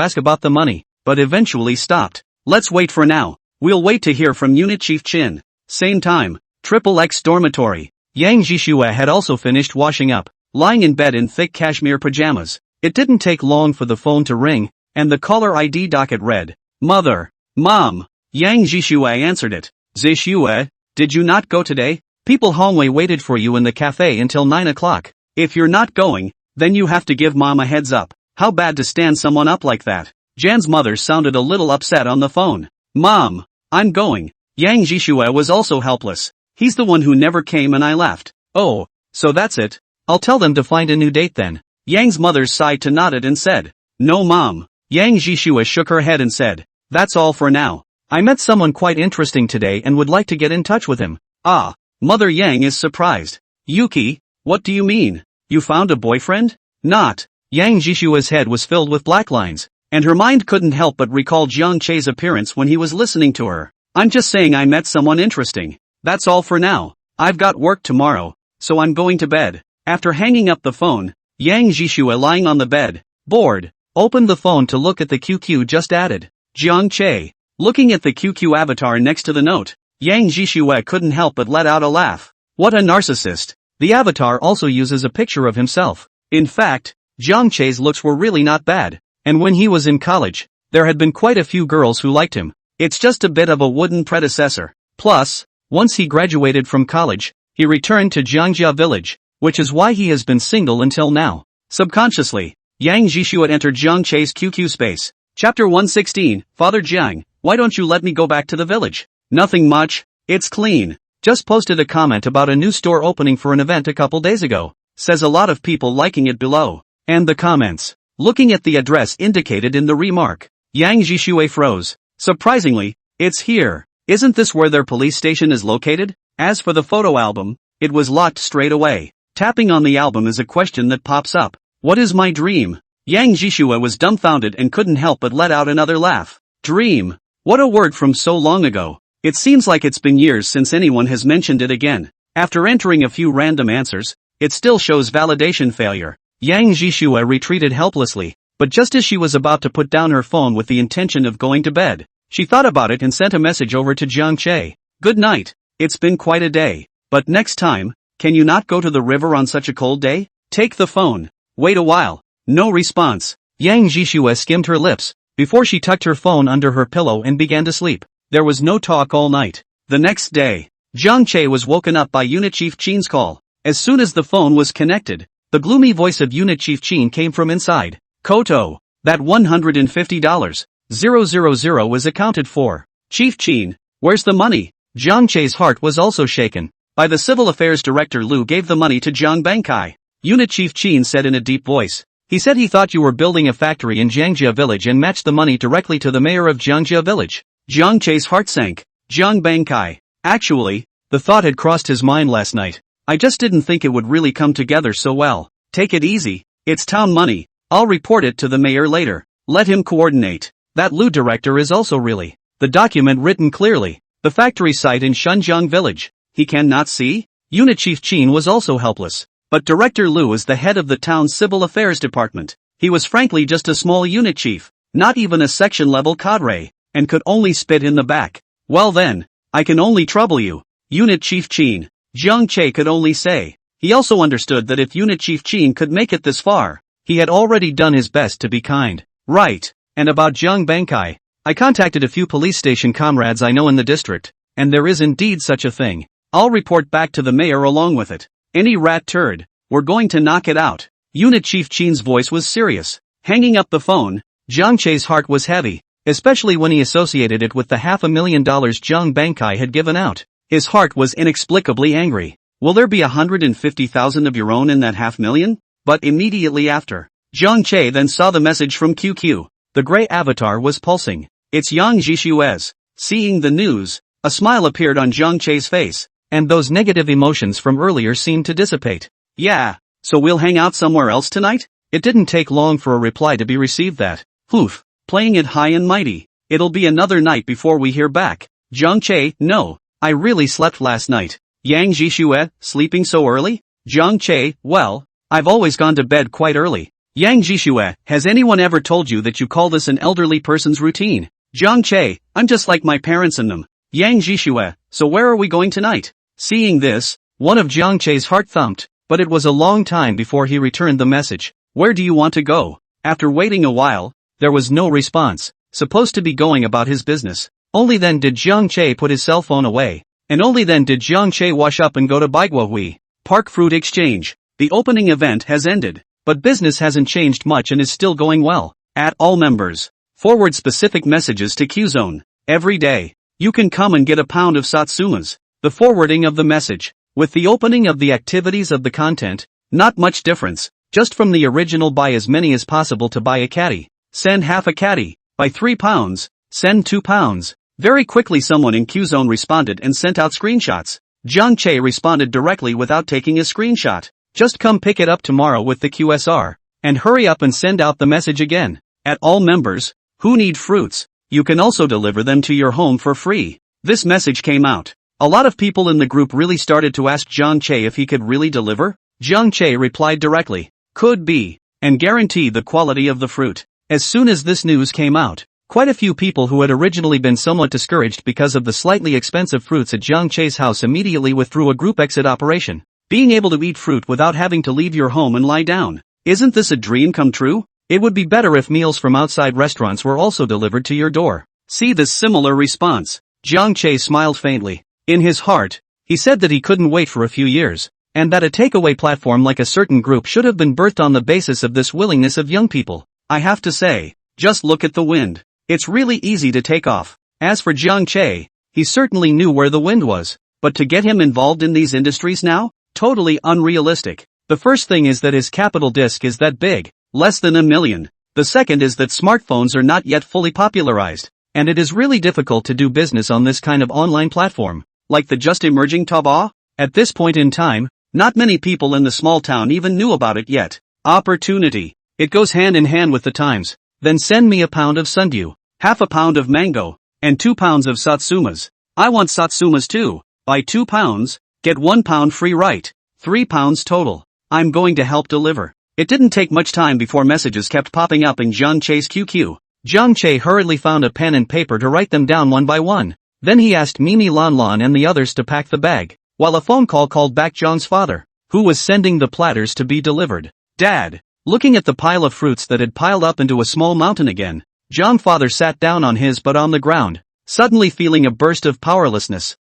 ask about the money, but eventually stopped. Let's wait for now. We'll wait to hear from Unit Chief Qin. Same time, XXX dormitory. Yang Jishue had also finished washing up, lying in bed in thick cashmere pajamas. It didn't take long for the phone to ring, and the caller ID docket read, Mother. Mom. Yang Jishue answered it. Zishue, did you not go today? People Hongwei waited for you in the cafe until 9 o'clock. If you're not going, then you have to give Mom a heads up. How bad to stand someone up like that. Jan's mother sounded a little upset on the phone. Mom. I'm going. Yang Jishue was also helpless. He's the one who never came and I left. Oh, so that's it. I'll tell them to find a new date then. Yang's mother sighed to nodded and said, No Mom. Yang Jishue shook her head and said, That's all for now. I met someone quite interesting today and would like to get in touch with him. Ah. Mother Yang is surprised. Yuki, what do you mean? You found a boyfriend? Not. Yang Jishue's head was filled with black lines, and her mind couldn't help but recall Jiang Che's appearance when he was listening to her. I'm just saying I met someone interesting. That's all for now. I've got work tomorrow, so I'm going to bed. After hanging up the phone, Yang Jishue lying on the bed, bored, opened the phone to look at the QQ just added. Jiang Che. Looking at the QQ avatar next to the note, Yang Jishue couldn't help but let out a laugh. What a narcissist. The avatar also uses a picture of himself. In fact, Jiang Che's looks were really not bad, and when he was in college, there had been quite a few girls who liked him. It's just a bit of a wooden predecessor. Plus, once he graduated from college, he returned to Jiangjia village, which is why he has been single until now. Subconsciously, Yang Jishue entered Jiang Che's QQ space. Chapter 116, Father Jiang, why don't you let me go back to the village? Nothing much, it's clean. Just posted a comment about a new store opening for an event a couple days ago. Says a lot of people liking it below. And the comments. Looking at the address indicated in the remark, Yang Jishue froze. Surprisingly, it's here. Isn't this where their police station is located? As for the photo album, it was locked straight away. Tapping on the album is a question that pops up. What is my dream? Yang Jishue was dumbfounded and couldn't help but let out another laugh. Dream. What a word from so long ago. It seems like it's been years since anyone has mentioned it again. After entering a few random answers, it still shows validation failure. Yang Jishue retreated helplessly, but just as she was about to put down her phone with the intention of going to bed, she thought about it and sent a message over to Jiang Che. Good night. It's been quite a day. But next time, can you not go to the river on such a cold day? Take the phone. Wait a while. No response. Yang Jishue skimmed her lips, before she tucked her phone under her pillow and began to sleep. There was no talk all night. The next day, Jiang Che was woken up by Unit Chief Qin's call. As soon as the phone was connected, the gloomy voice of Unit Chief Qin came from inside. Koto, that $150,000 was accounted for. Chief Qin, where's the money? Jiang Che's heart was also shaken. By the Civil Affairs Director Liu gave the money to Jiang Bankai. Unit Chief Qin said in a deep voice. He said he thought you were building a factory in Jiangjia village and matched the money directly to the mayor of Jiangjia village. Jiang Che's heart sank. Jiang Bankai. Actually, the thought had crossed his mind last night. I just didn't think it would really come together so well. Take it easy. It's town money. I'll report it to the mayor later. Let him coordinate. That Liu director is also really. The document written clearly. The factory site in Shunjiang village. He cannot see? Unit Chief Qin was also helpless. But Director Liu is the head of the town's civil affairs department. He was frankly just a small unit chief, not even a section-level cadre, and could only spit in the back. Well then, I can only trouble you. Unit Chief Qin. Jiang Che could only say. He also understood that if Unit Chief Qin could make it this far, he had already done his best to be kind. Right. And about Jiang Bankai, I contacted a few police station comrades I know in the district, and there is indeed such a thing. I'll report back to the mayor along with it. Any rat turd, we're going to knock it out. Unit Chief Qin's voice was serious. Hanging up the phone, Jiang Che's heart was heavy, especially when he associated it with the $500,000 Jiang Bankai had given out. His heart was inexplicably angry. Will there be 150,000 of your own in that $500,000? But immediately after, Jiang Che then saw the message from QQ. The gray avatar was pulsing. It's Yang Jishuez. Seeing the news, a smile appeared on Jiang Che's face, and those negative emotions from earlier seemed to dissipate. Yeah, so we'll hang out somewhere else tonight? It didn't take long for a reply to be received that. Oof, playing it high and mighty. It'll be another night before we hear back. Jiang Che, no, I really slept last night. Yang Jishue, sleeping so early? Jiang Che, well, I've always gone to bed quite early. Yang Jishue, has anyone ever told you that you call this an elderly person's routine? Jiang Che, I'm just like my parents and them. Yang Jishue, so where are we going tonight? Seeing this, one of Jiang Che's heart thumped, but it was a long time before he returned the message. Where do you want to go? After waiting a while, there was no response. Supposed to be going about his business. Only then did Jiang Che put his cell phone away. And only then did Jiang Che wash up and go to Baiguahui Park Fruit Exchange. The opening event has ended, but business hasn't changed much and is still going well. At all members, forward specific messages to Qzone. Every day, you can come and get a pound of Satsumas. The forwarding of the message. With the opening of the activities of the content, not much difference. Just from the original buy as many as possible to buy a caddy. Send half a caddy. Buy 3 pounds. Send 2 pounds. Very quickly someone in Qzone responded and sent out screenshots. Jiang Che responded directly without taking a screenshot. Just come pick it up tomorrow with the QSR. And hurry up and send out the message again. At all members, who need fruits, you can also deliver them to your home for free. This message came out. A lot of people in the group really started to ask Jiang Che if he could really deliver. Jiang Che replied directly, could be, and guarantee the quality of the fruit. As soon as this news came out, quite a few people who had originally been somewhat discouraged because of the slightly expensive fruits at Jiang Che's house immediately withdrew a group exit operation. Being able to eat fruit without having to leave your home and lie down. Isn't this a dream come true? It would be better if meals from outside restaurants were also delivered to your door. See the similar response. Jiang Che smiled faintly. In his heart, he said that he couldn't wait for a few years, and that a takeaway platform like a certain group should have been birthed on the basis of this willingness of young people. I have to say, just look at the wind. It's really easy to take off. As for Jiang Che, he certainly knew where the wind was, but to get him involved in these industries now? Totally unrealistic. The first thing is that his capital disk is that big, less than 1 million. The second is that smartphones are not yet fully popularized, and it is really difficult to do business on this kind of online platform. Like the just emerging Taobao? At this point in time, not many people in the small town even knew about it yet. Opportunity. It goes hand in hand with the times. Then send me a pound of sundew, half a pound of mango, and 2 pounds of Satsumas. I want Satsumas too. Buy 2 pounds, get 1 pound free right. 3 pounds total. I'm going to help deliver. It didn't take much time before messages kept popping up in Jiang Che's QQ. Jiang Che hurriedly found a pen and paper to write them down one by one. Then he asked Mimi Lan Lan and the others to pack the bag, while a phone call called back Jiang's father, who was sending the platters to be delivered. Dad, Looking at the pile of fruits that had piled up into a small mountain again, Zhang father sat down on his butt on the ground, suddenly feeling a burst of powerlessness.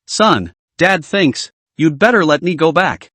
Son, Dad thinks, you'd better let me go back.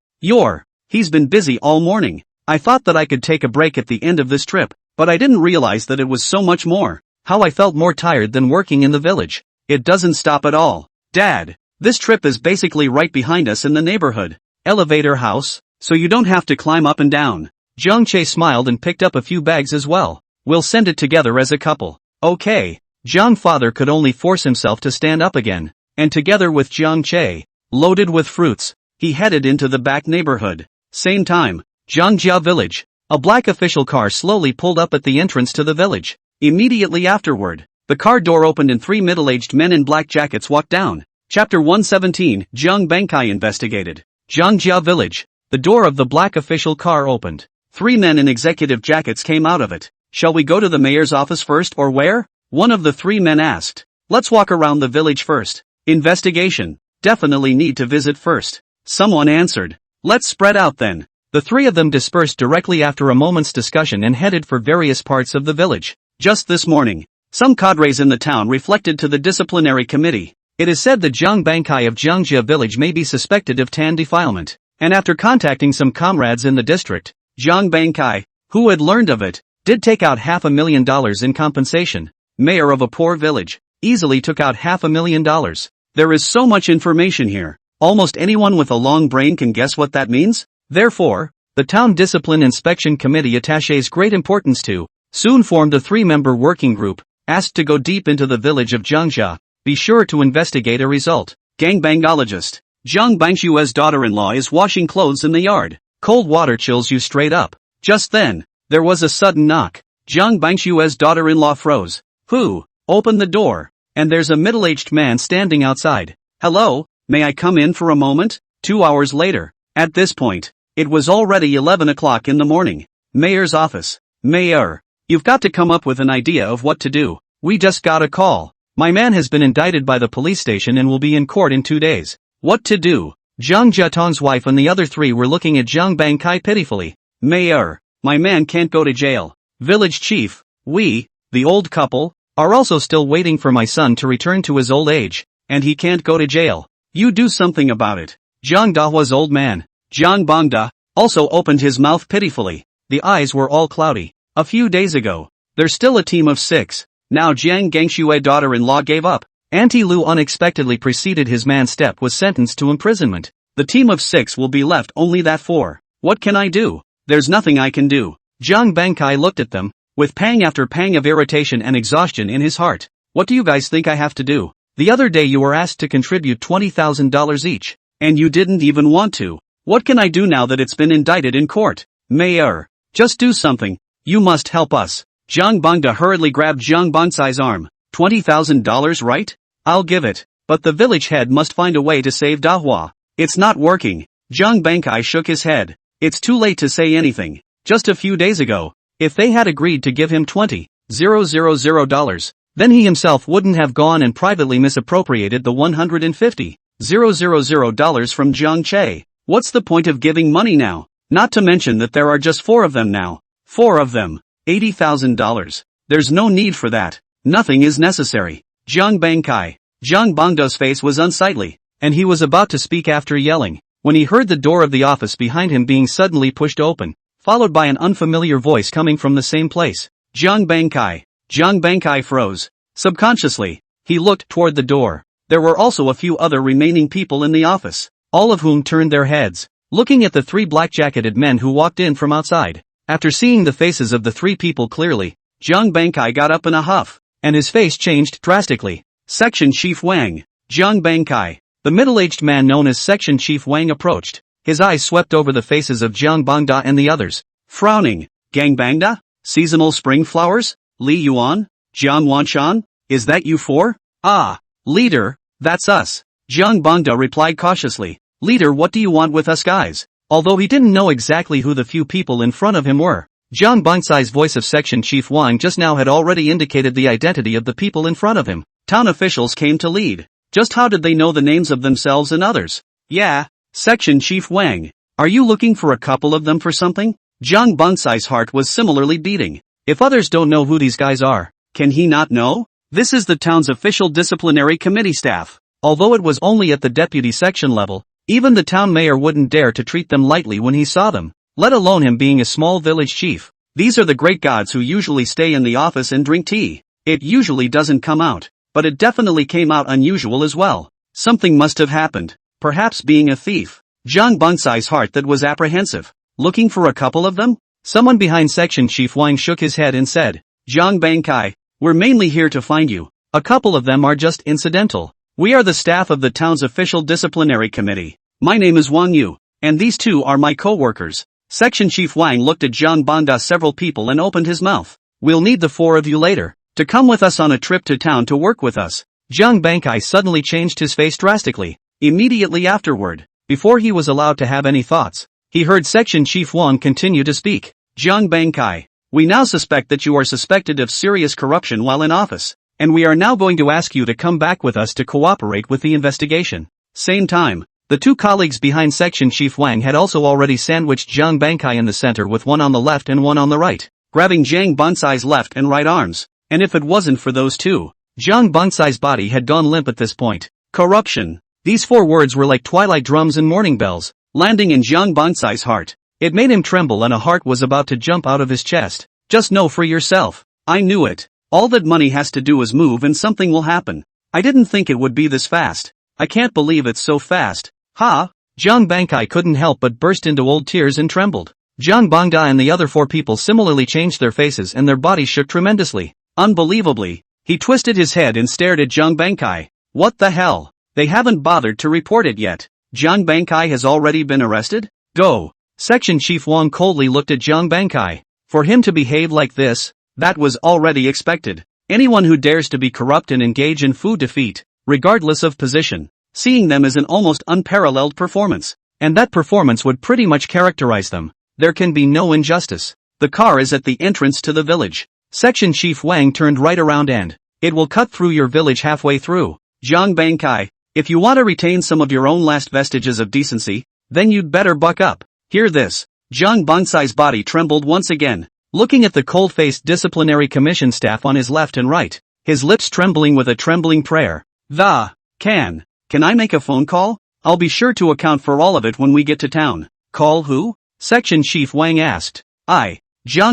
He's been busy all morning. I thought that I could take a break at the end of this trip, but I didn't realize that it was so much more. How I felt more tired than working in the village. It doesn't stop at all. Dad, this trip is basically right behind us in the neighborhood. Elevator house, so you don't have to climb up and down. Zhang Che smiled and picked up a few bags as well. We'll send it together as a couple. Okay. Zhang father could only force himself to stand up again, and together with Zhang Che, loaded with fruits, he headed into the back neighborhood. Same time, Zhangjia village. A black official car slowly pulled up at the entrance to the village. Immediately afterward, the car door opened and three middle-aged men in black jackets walked down. Chapter 117, Zhang Bankai investigated. Zhangjia village. The door of the black official car opened. Three men in executive jackets came out of it. Shall we go to the mayor's office first or where? One of the three men asked. Let's walk around the village first. Investigation. Definitely need to visit first. Someone answered. Let's spread out then. The three of them dispersed directly after a moment's discussion and headed for various parts of the village. Just this morning, some cadres in the town reflected to the disciplinary committee. It is said that Zhang Bankai of Zhangjia village may be suspected of tan defilement, and after contacting some comrades in the district, Zhang Bankai, who had learned of it, did take out $500,000 in compensation. Mayor of a poor village, easily took out $500,000. There is so much information here, almost anyone with a long brain can guess what that means. Therefore, the Town Discipline Inspection Committee attaches great importance to, soon formed a three-member working group, asked to go deep into the village of Zhangjia, be sure to investigate a result. Gangbangologist. Zhang Bangshue's daughter-in-law is washing clothes in the yard. Cold water chills you straight up. Just then, there was a sudden knock. Zhang Bangshue's daughter-in-law froze. Who? Open the door. And there's a middle-aged man standing outside. Hello, may I come in for a moment? 2 hours later. At this point, it was already 11 o'clock in the morning. Mayor's office. Mayor, you've got to come up with an idea of what to do. We just got a call. My man has been indicted by the police station and will be in court in 2 days. What to do? Zhang Jiatong's wife and the other three were looking at Zhang Bankai pitifully. Mayor, my man can't go to jail. Village chief, we, the old couple, are also still waiting for my son to return to his old age, and he can't go to jail. You do something about it. Zhang Dahua's old man, Zhang Bangda, also opened his mouth pitifully. The eyes were all cloudy. A few days ago, there's still a team of 6. Now Jiang Gangshue daughter-in-law gave up. Auntie Lu unexpectedly preceded his man step was sentenced to imprisonment. The team of 6 will be left only that 4. What can I do? There's nothing I can do. Zhang Bankai looked at them, with pang after pang of irritation and exhaustion in his heart. What do you guys think I have to do? The other day you were asked to contribute $20,000 each, and you didn't even want to. What can I do now that it's been indicted in court? Mayor, just do something. You must help us. Zhang Bangda hurriedly grabbed Zhang Bangsai's arm. $20,000, right? I'll give it. But the village head must find a way to save Dahua. It's not working. Zhang Bankai shook his head. It's too late to say anything. Just a few days ago, if they had agreed to give him $20,000, then he himself wouldn't have gone and privately misappropriated the $150,000 from Zhang Che. What's the point of giving money now? Not to mention that there are just 4 of them now. 4 of them. $80,000. There's no need for that. Nothing is necessary. Zhang Bankai. Zhang Bangda's face was unsightly, and he was about to speak after yelling, when he heard the door of the office behind him being suddenly pushed open, followed by an unfamiliar voice coming from the same place. Zhang Bankai. Zhang Bankai froze. Subconsciously, he looked toward the door. There were also a few other remaining people in the office, all of whom turned their heads, looking at the 3 black-jacketed men who walked in from outside. After seeing the faces of the 3 people clearly, Zhang Bankai got up in a huff, and his face changed drastically. Section Chief Wang. Zhang Bankai. The middle-aged man known as Section Chief Wang approached. His eyes swept over the faces of Zhang Bangda and the others. Frowning. Gangbangda? Seasonal spring flowers? Li Yuan? Jiang Wanshan? Is that you 4? Ah, leader, that's us. Zhang Bangda replied cautiously. Leader, what do you want with us guys? Although he didn't know exactly who the few people in front of him were, Zhang Bangsai's voice of Section Chief Wang just now had already indicated the identity of the people in front of him. Town officials came to lead. Just how did they know the names of themselves and others? Yeah, Section Chief Wang. Are you looking for a couple of them for something? Jiang Bangsai's heart was similarly beating. If others don't know who these guys are, can he not know? This is the town's official disciplinary committee staff. Although it was only at the deputy section level, even the town mayor wouldn't dare to treat them lightly when he saw them, let alone him being a small village chief. These are the great gods who usually stay in the office and drink tea. It usually doesn't come out, but it definitely came out unusual as well. Something must have happened, perhaps being a thief. Jiang Bangsai's heart that was apprehensive. Looking for a couple of them? Someone behind Section Chief Wang shook his head and said, Jiang Bangkai, we're mainly here to find you. A couple of them are just incidental. We are the staff of the town's official disciplinary committee. My name is Wang Yu, and these two are my co-workers. Section Chief Wang looked at Jiang Bangda several people and opened his mouth. We'll need the four of you later, to come with us on a trip to town to work with us. Jiang Bangkai suddenly changed his face drastically. Immediately afterward, before he was allowed to have any thoughts, he heard Section Chief Wang continue to speak. Jiang Bangkai, we now suspect that you are suspected of serious corruption while in office, and we are now going to ask you to come back with us to cooperate with the investigation. Same time, the two colleagues behind Section Chief Wang had also already sandwiched Jiang Bangkai in the center with one on the left and one on the right, grabbing Jiang Bangsai's left and right arms, and if it wasn't for those two, Jiang Bangsai's body had gone limp at this point. Corruption. These four words were like twilight drums and morning bells, landing in Jiang Bangsai's heart. It made him tremble and a heart was about to jump out of his chest. Just know for yourself. I knew it. All that money has to do is move and something will happen. I didn't think it would be this fast. I can't believe it's so fast. Ha! Jiang Bangkai couldn't help but burst into old tears and trembled. Jiang Bangda and the other four people similarly changed their faces and their bodies shook tremendously. Unbelievably, he twisted his head and stared at Jiang Bangkai. What the hell? They haven't bothered to report it yet. Jiang Bangkai has already been arrested? Go! Section Chief Wang coldly looked at Jiang Bangkai. For him to behave like this, that was already expected. Anyone who dares to be corrupt and engage in food defeat, regardless of position, seeing them as an almost unparalleled performance. And that performance would pretty much characterize them. There can be no injustice. The car is at the entrance to the village. Section Chief Wang turned right around and, it will cut through your village halfway through. Jiang Bangkai, if you want to retain some of your own last vestiges of decency, then you'd better buck up. Hear this. Jiang Bangsai's body trembled once again, looking at the cold-faced disciplinary commission staff on his left and right, his lips trembling with a trembling prayer. Can I make a phone call? I'll be sure to account for all of it when we get to town. Call who? Section Chief Wang asked. Jiang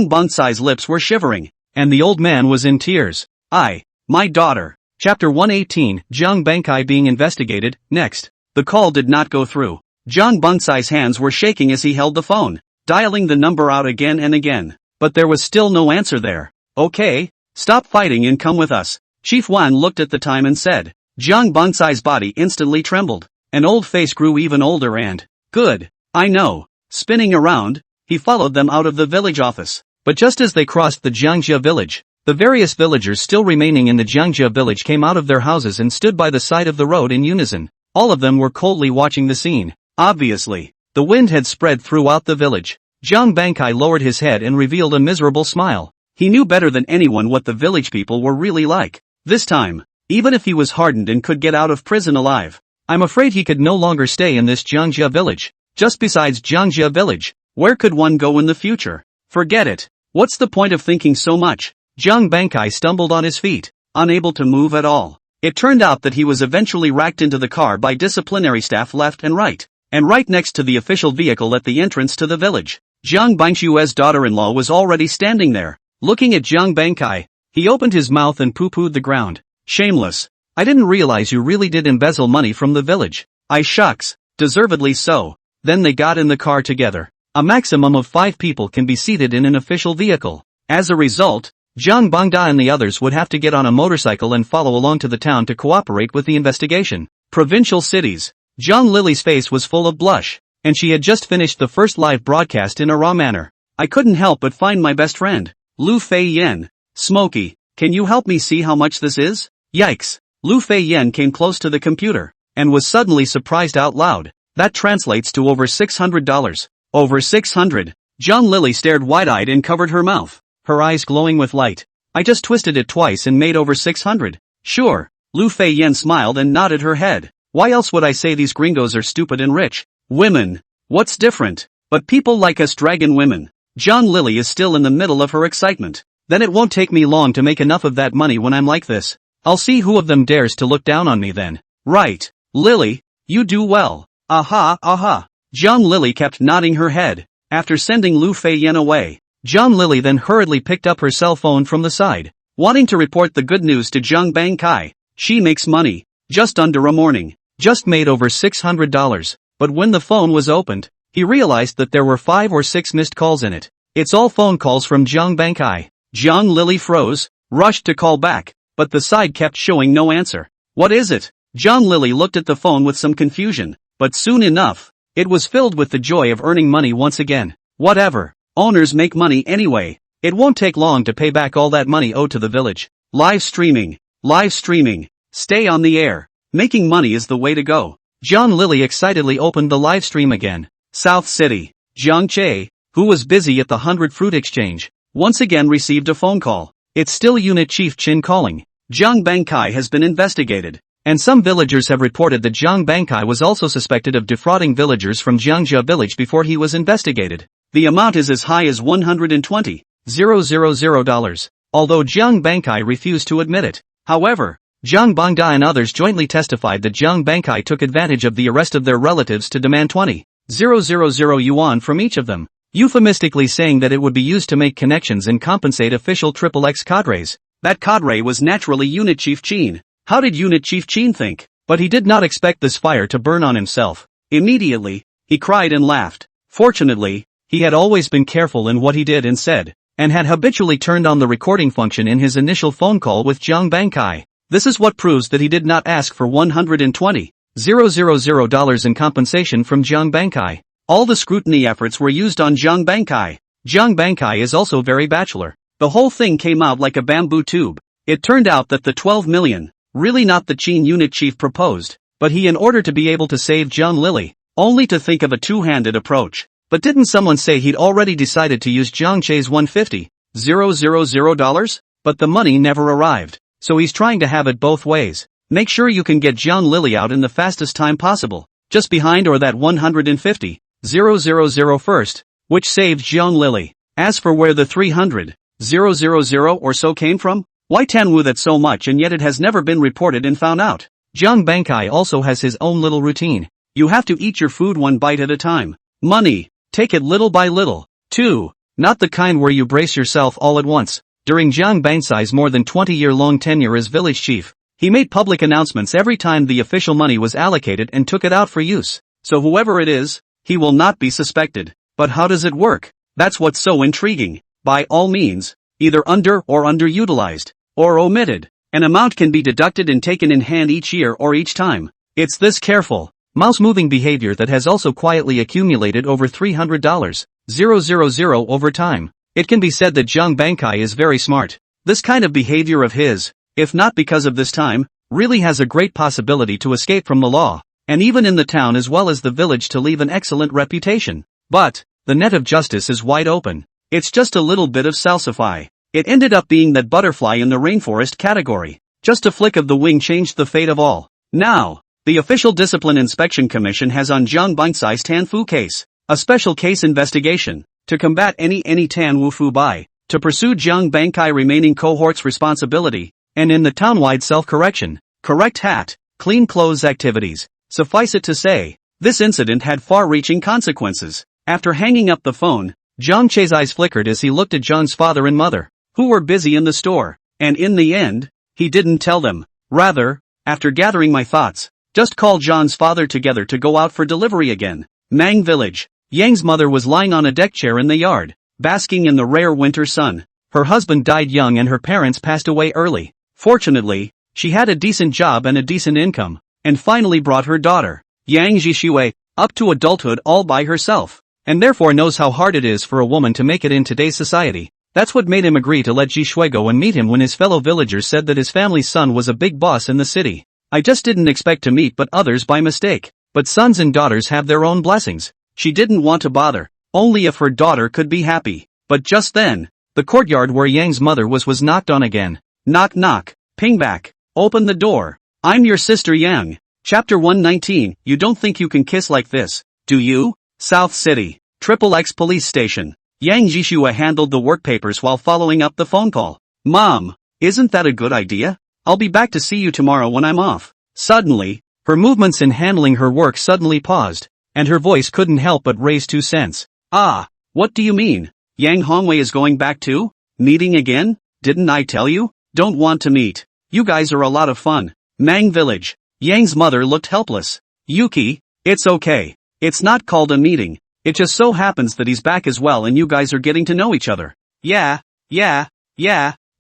Bangsai's lips were shivering, and the old man was in tears. My daughter. Chapter 118, Jiang Bangkai being investigated. Next. The call did not go through. Jiang Bangsai's hands were shaking as he held the phone, dialing the number out again and again. But there was still no answer there. Okay, stop fighting and come with us. Chief Wang looked at the time and said. Jiang Bangsai's body instantly trembled. An old face grew even older and, good, I know. Spinning around, he followed them out of the village office. But just as they crossed the Jiangjia village, the various villagers still remaining in the Jiangjia village came out of their houses and stood by the side of the road in unison. All of them were coldly watching the scene. Obviously, the wind had spread throughout the village. Jiang Bangkai lowered his head and revealed a miserable smile. He knew better than anyone what the village people were really like. This time, even if he was hardened and could get out of prison alive, I'm afraid he could no longer stay in this Jiangjia village. Just besides Jiangjia village, where could one go in the future? Forget it. What's the point of thinking so much? Jiang Bangkai stumbled on his feet, unable to move at all. It turned out that he was eventually racked into the car by disciplinary staff left and right next to the official vehicle at the entrance to the village. Jiang Bangshue's daughter-in-law was already standing there, looking at Jiang Bangkai. He opened his mouth and poo-pooed the ground. Shameless. I didn't realize you really did embezzle money from the village. Shucks. Deservedly so. Then they got in the car together. A maximum of 5 people can be seated in an official vehicle. As a result, Jiang Bangda and the others would have to get on a motorcycle and follow along to the town to cooperate with the investigation. Provincial cities. Zhang Lily's face was full of blush, and she had just finished the first live broadcast in a raw manner. I couldn't help but find my best friend, Lu Fei Yen. Smokey, can you help me see how much this is? Yikes. Lu Fei Yen came close to the computer, and was suddenly surprised out loud. That translates to over $600. Over 600. Zhang Lily stared wide-eyed and covered her mouth, her eyes glowing with light. I just twisted it twice and made over 600. Sure. Lu Fei Yen smiled and nodded her head. Why else would I say these gringos are stupid and rich? Women. What's different? But people like us dragon women. John Lily is still in the middle of her excitement. Then it won't take me long to make enough of that money when I'm like this. I'll see who of them dares to look down on me then. Right, Lily, you do well. Aha, aha. John Lily kept nodding her head. After sending Lu Feiyan away, John Lily then hurriedly picked up her cell phone from the side, wanting to report the good news to Zhang Bangkai. She makes money. Just under a morning. Just made over $600. But when the phone was opened, he realized that there were 5 or 6 missed calls in it. It's all phone calls from Zhang Bangkai. John Lily froze, rushed to call back, but the side kept showing no answer. What is it? John Lily looked at the phone with some confusion, but soon enough, it was filled with the joy of earning money once again. Whatever. Owners make money anyway. It won't take long to pay back all that money owed to the village. Live streaming. Live streaming. Stay on the air. Making money is the way to go. John Lily excitedly opened the live stream again. South City. Jiang Che, who was busy at the 100 Fruit Exchange, once again received a phone call. It's still Unit Chief Chin calling. Zhang Bangkai has been investigated. And some villagers have reported that Zhang Bangkai was also suspected of defrauding villagers from Jiangjia village before he was investigated. The amount is as high as $120,000, although Zhang Bangkai refused to admit it. However, Zhang Bangda and others jointly testified that Zhang Bangkai took advantage of the arrest of their relatives to demand 20,000 yuan from each of them, euphemistically saying that it would be used to make connections and compensate official XXX cadres. That cadre was naturally Unit Chief Chin. How did Unit Chief Chin think? But he did not expect this fire to burn on himself. Immediately, he cried and laughed. Fortunately, he had always been careful in what he did and said, and had habitually turned on the recording function in his initial phone call with Zhang Bangkai. This is what proves that he did not ask for $120,000 in compensation from Zhang Bangkai. All the scrutiny efforts were used on Zhang Bangkai. Zhang Bangkai is also very bachelor. The whole thing came out like a bamboo tube. It turned out that the 12 million, really not the Chin unit chief proposed, but he in order to be able to save John Lily, only to think of a two-handed approach. But didn't someone say he'd already decided to use Jiang Che's $150,000? But the money never arrived. So he's trying to have it both ways. Make sure you can get John Lily out in the fastest time possible, just behind or that $150,000 first, which saved John Lily. As for where the $300,000 or so came from, why Tanwu that so much and yet it has never been reported and found out? Zhang Bangkai also has his own little routine. You have to eat your food one bite at a time. Money, take it little by little. 2. Not the kind where you brace yourself all at once. During Zhang Bangkai's more than 20-year-long tenure as village chief, he made public announcements every time the official money was allocated and took it out for use. So whoever it is, he will not be suspected. But how does it work? That's what's so intriguing. By all means, either under or underutilized, or omitted, an amount can be deducted and taken in hand each year or each time. It's this careful, mouse-moving behavior that has also quietly accumulated over $300,000 over time. It can be said that Zhang Bangkai is very smart. This kind of behavior of his, if not because of this time, really has a great possibility to escape from the law, and even in the town as well as the village to leave an excellent reputation. But, the net of justice is wide open. It's just a little bit of salsify. It ended up being that butterfly in the rainforest category. Just a flick of the wing changed the fate of all. Now, the official Discipline Inspection Commission has on Zhang Bangkai's Tan Fu case, a special case investigation, to combat any Tan Wu Fu Bai, to pursue Zhang Bangkai remaining cohort's responsibility, and in the townwide self-correction, correct hat, clean clothes activities. Suffice it to say, this incident had far-reaching consequences. After hanging up the phone, Zhang Che's eyes flickered as he looked at Zhang's father and mother, who were busy in the store, and in the end, he didn't tell them. Rather, after gathering my thoughts, just call Zhang's father together to go out for delivery again. Mang Village. Yang's mother was lying on a deck chair in the yard, basking in the rare winter sun. Her husband died young and her parents passed away early. Fortunately, she had a decent job and a decent income, and finally brought her daughter, Yang Zhishui, up to adulthood all by herself, and therefore knows how hard it is for a woman to make it in today's society. That's what made him agree to let Zhishui go and meet him when his fellow villagers said that his family's son was a big boss in the city. I just didn't expect to meet but others by mistake. But sons and daughters have their own blessings. She didn't want to bother, only if her daughter could be happy. But just then, the courtyard where Yang's mother was knocked on again. Knock knock, ping back, open the door. I'm your sister Yang. Chapter 119, you don't think you can kiss like this, do you? South City, XXX police station. Yang Jishua handled the work papers while following up the phone call. Mom, isn't that a good idea? I'll be back to see you tomorrow when I'm off. Suddenly, her movements in handling her work suddenly paused, and her voice couldn't help but raise 2 cents. Ah, what do you mean? Yang Hongwei is going back too? Meeting again? Didn't I tell you? Don't want to meet. You guys are a lot of fun. Mang Village. Yang's mother looked helpless. Yuki, it's okay. It's not called a meeting. It just so happens that he's back as well and you guys are getting to know each other. Yeah,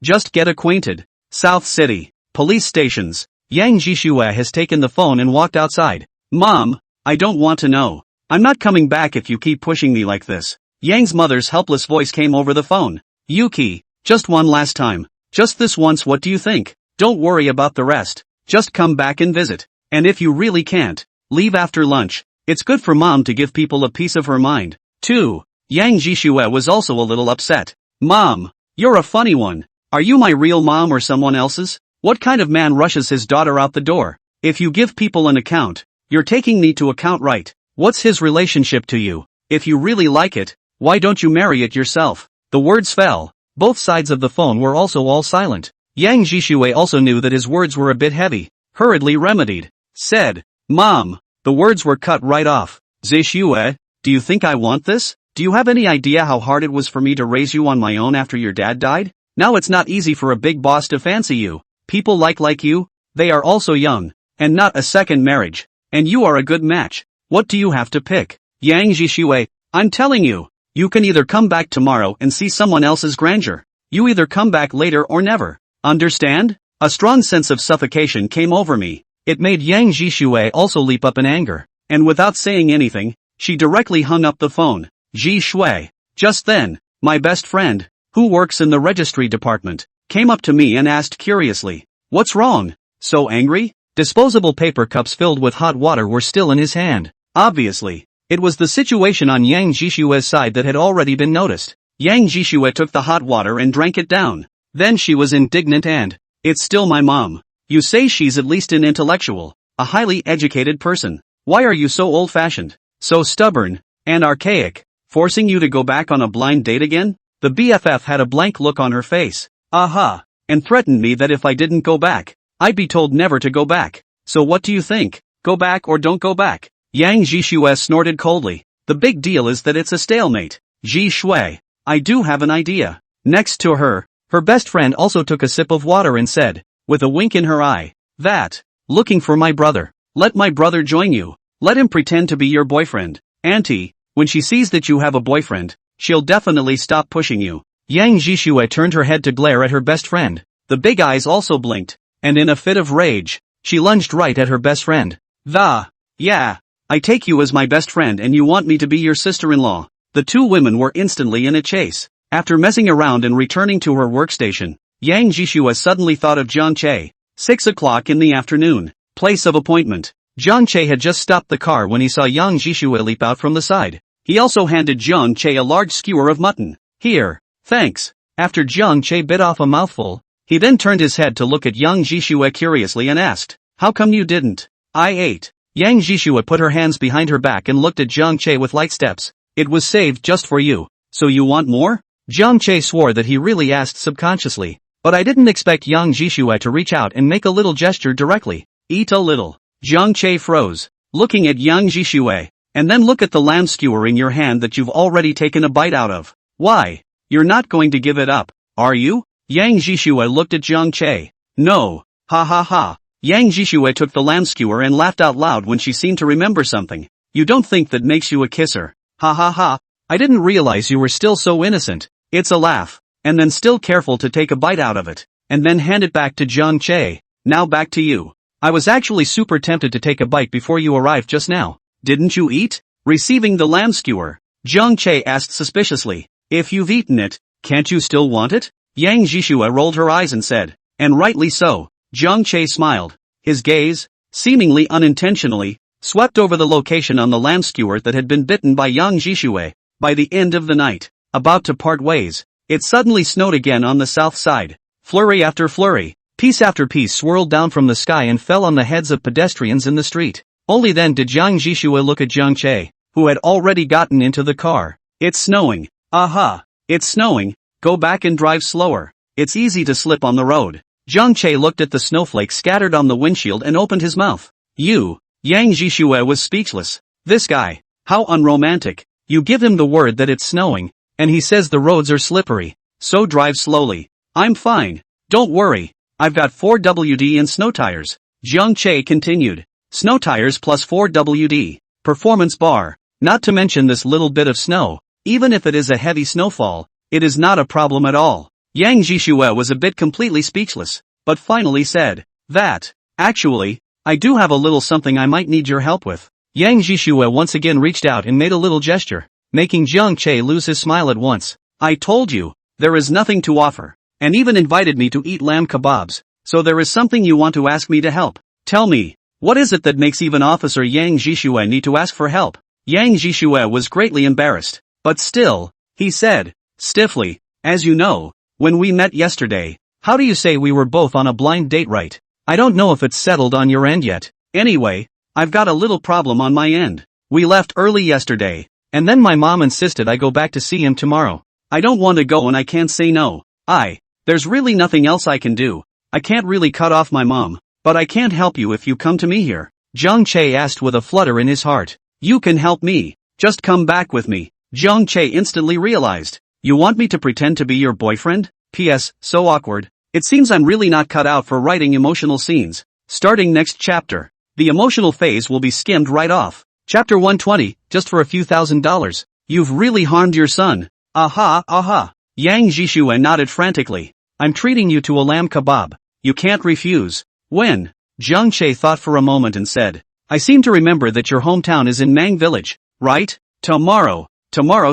just get acquainted. South City. Police stations. Yang Jishua has taken the phone and walked outside. Mom, I don't want to know. I'm not coming back if you keep pushing me like this. Yang's mother's helpless voice came over the phone. Yuki, just one last time. Just this once, what do you think? Don't worry about the rest. Just come back and visit. And if you really can't, leave after lunch. It's good for mom to give people a piece of her mind. 2. Yang Jishua was also a little upset. Mom, you're a funny one. Are you my real mom or someone else's? What kind of man rushes his daughter out the door? If you give people an account, you're taking me to account, right? What's his relationship to you? If you really like it, why don't you marry it yourself? The words fell. Both sides of the phone were also all silent. Yang Jishua also knew that his words were a bit heavy. Hurriedly remedied. Said, Mom. The words were cut right off. Zishue, do you think I want this? Do you have any idea how hard it was for me to raise you on my own after your dad died? Now it's not easy for a big boss to fancy you. People like you, they are also young, and not a second marriage. And you are a good match. What do you have to pick? Yang Jishue, I'm telling you, you can either come back tomorrow and see someone else's grandeur. You either come back later or never. Understand? A strong sense of suffocation came over me. It made Yang Jishue also leap up in anger, and without saying anything, she directly hung up the phone. Ji Shui. Just then, my best friend, who works in the registry department, came up to me and asked curiously, what's wrong? So angry? Disposable paper cups filled with hot water were still in his hand. Obviously, it was the situation on Yang Jishue's side that had already been noticed. Yang Jishue took the hot water and drank it down. Then she was indignant and, it's still my mom. You say she's at least an intellectual, a highly educated person. Why are you so old-fashioned, so stubborn, and archaic, forcing you to go back on a blind date again? The BFF had a blank look on her face. Aha, and threatened me that if I didn't go back, I'd be told never to go back. So what do you think? Go back or don't go back? Yang Jishue snorted coldly. The big deal is that it's a stalemate. Ji Shui, I do have an idea. Next to her, her best friend also took a sip of water and said, with a wink in her eye, looking for my brother. Let my brother join you. Let him pretend to be your boyfriend. Auntie, when she sees that you have a boyfriend, she'll definitely stop pushing you. Yang Jishue turned her head to glare at her best friend. The big eyes also blinked, and in a fit of rage, she lunged right at her best friend. Yeah, I take you as my best friend and you want me to be your sister-in-law. The two women were instantly in a chase. After messing around and returning to her workstation, Yang Jishue suddenly thought of Jiang Che. 6 o'clock in the afternoon. Place of appointment. Jiang Che had just stopped the car when he saw Yang Jishue leap out from the side. He also handed Jiang Che a large skewer of mutton. Here, thanks. After Jiang Che bit off a mouthful, he then turned his head to look at Yang Jishue curiously and asked, how come you didn't? I ate. Yang Jishue put her hands behind her back and looked at Jiang Che with light steps. It was saved just for you. So you want more? Jiang Che swore that he really asked subconsciously. But I didn't expect Yang Jishue to reach out and make a little gesture directly. Eat a little. Jiang Che froze, looking at Yang Jishue, and then look at the lamb skewer in your hand that you've already taken a bite out of. Why? You're not going to give it up, are you? Yang Jishue looked at Jiang Che. No. Ha ha ha. Yang Jishue took the lamb skewer and laughed out loud when she seemed to remember something. You don't think that makes you a kisser? Ha ha ha. I didn't realize you were still so innocent. It's a laugh. And then still careful to take a bite out of it, and then hand it back to Jiang Che. Now back to you. I was actually super tempted to take a bite before you arrived just now. Didn't you eat? Receiving the lamb skewer, Jiang Che asked suspiciously. If you've eaten it, can't you still want it? Yang Jishue rolled her eyes and said, and rightly so. Jiang Che smiled. His gaze, seemingly unintentionally, swept over the location on the lamb skewer that had been bitten by Yang Jishue. By the end of the night, about to part ways, it suddenly snowed again on the south side. Flurry after flurry, piece after piece swirled down from the sky and fell on the heads of pedestrians in the street. Only then did Yang Jishue look at Jiang Che, who had already gotten into the car. It's snowing. Aha! It's snowing, go back and drive slower. It's easy to slip on the road. Jiang Che looked at the snowflakes scattered on the windshield and opened his mouth. Yang Jishue was speechless. This guy, how unromantic. You give him the word that it's snowing, and he says the roads are slippery. So drive slowly. I'm fine. Don't worry. I've got 4WD in snow tires. Jiang Che continued. Snow tires plus 4WD. Performance bar. Not to mention this little bit of snow. Even if it is a heavy snowfall, it is not a problem at all. Yang Jishue was a bit completely speechless, but finally said, that, actually, I do have a little something I might need your help with. Yang Jishue once again reached out and made a little gesture, making Jiang Che lose his smile at once. I told you, there is nothing to offer, and even invited me to eat lamb kebabs, so there is something you want to ask me to help. Tell me, what is it that makes even Officer Yang Jishue need to ask for help? Yang Jishue was greatly embarrassed, but still, he said, stiffly, as you know, when we met yesterday, how do you say we were both on a blind date, right? I don't know if it's settled on your end yet. Anyway, I've got a little problem on my end. We left early yesterday, and then my mom insisted I go back to see him tomorrow. I don't want to go and I can't say no. There's really nothing else I can do. I can't really cut off my mom, but I can't help you if you come to me here. Jiang Che asked with a flutter in his heart. You can help me. Just come back with me. Jiang Che instantly realized. You want me to pretend to be your boyfriend? P.S. So awkward. It seems I'm really not cut out for writing emotional scenes. Starting next chapter, the emotional phase will be skimmed right off. Chapter 120, just for a few $1,000s. You've really harmed your son. Aha. Yang Jishue nodded frantically. I'm treating you to a lamb kebab. You can't refuse. When? Jiang Che thought for a moment and said, I seem to remember that your hometown is in Mang Village, right? Tomorrow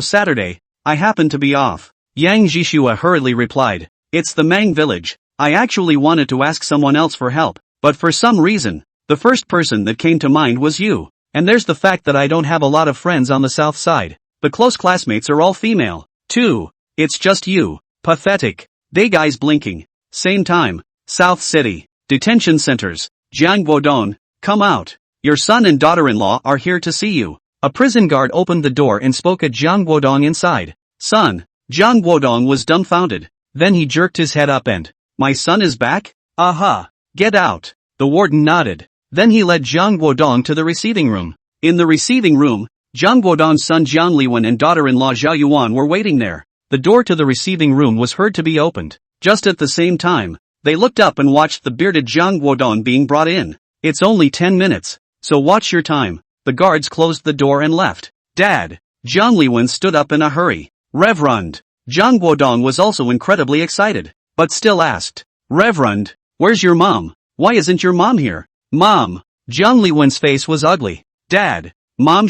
Saturday. I happen to be off. Yang Jishue hurriedly replied. It's the Mang Village. I actually wanted to ask someone else for help, but for some reason, the first person that came to mind was you. And there's the fact that I don't have a lot of friends on the south side. The close classmates are all female, too. It's just you. Pathetic. They guys blinking. Same time. South City. Detention centers. Jiang Guodong, come out. Your son and daughter-in-law are here to see you. A prison guard opened the door and spoke at Jiang Guodong inside. Son. Jiang Guodong was dumbfounded. Then he jerked his head up and, my son is back? Aha. Get out. The warden nodded. Then he led Jiang Guodong to the receiving room. In the receiving room, Jiang Guodong's son Jiang Liwen and daughter-in-law Zhao Yuan were waiting there. The door to the receiving room was heard to be opened. Just at the same time, they looked up and watched the bearded Jiang Guodong being brought in. It's only 10 minutes, so watch your time. The guards closed the door and left. Dad. Jiang Liwen stood up in a hurry. Reverend. Jiang Guodong was also incredibly excited, but still asked, Reverend, where's your mom? Why isn't your mom here? Mom. Jiang Liwen's face was ugly. Dad. Mom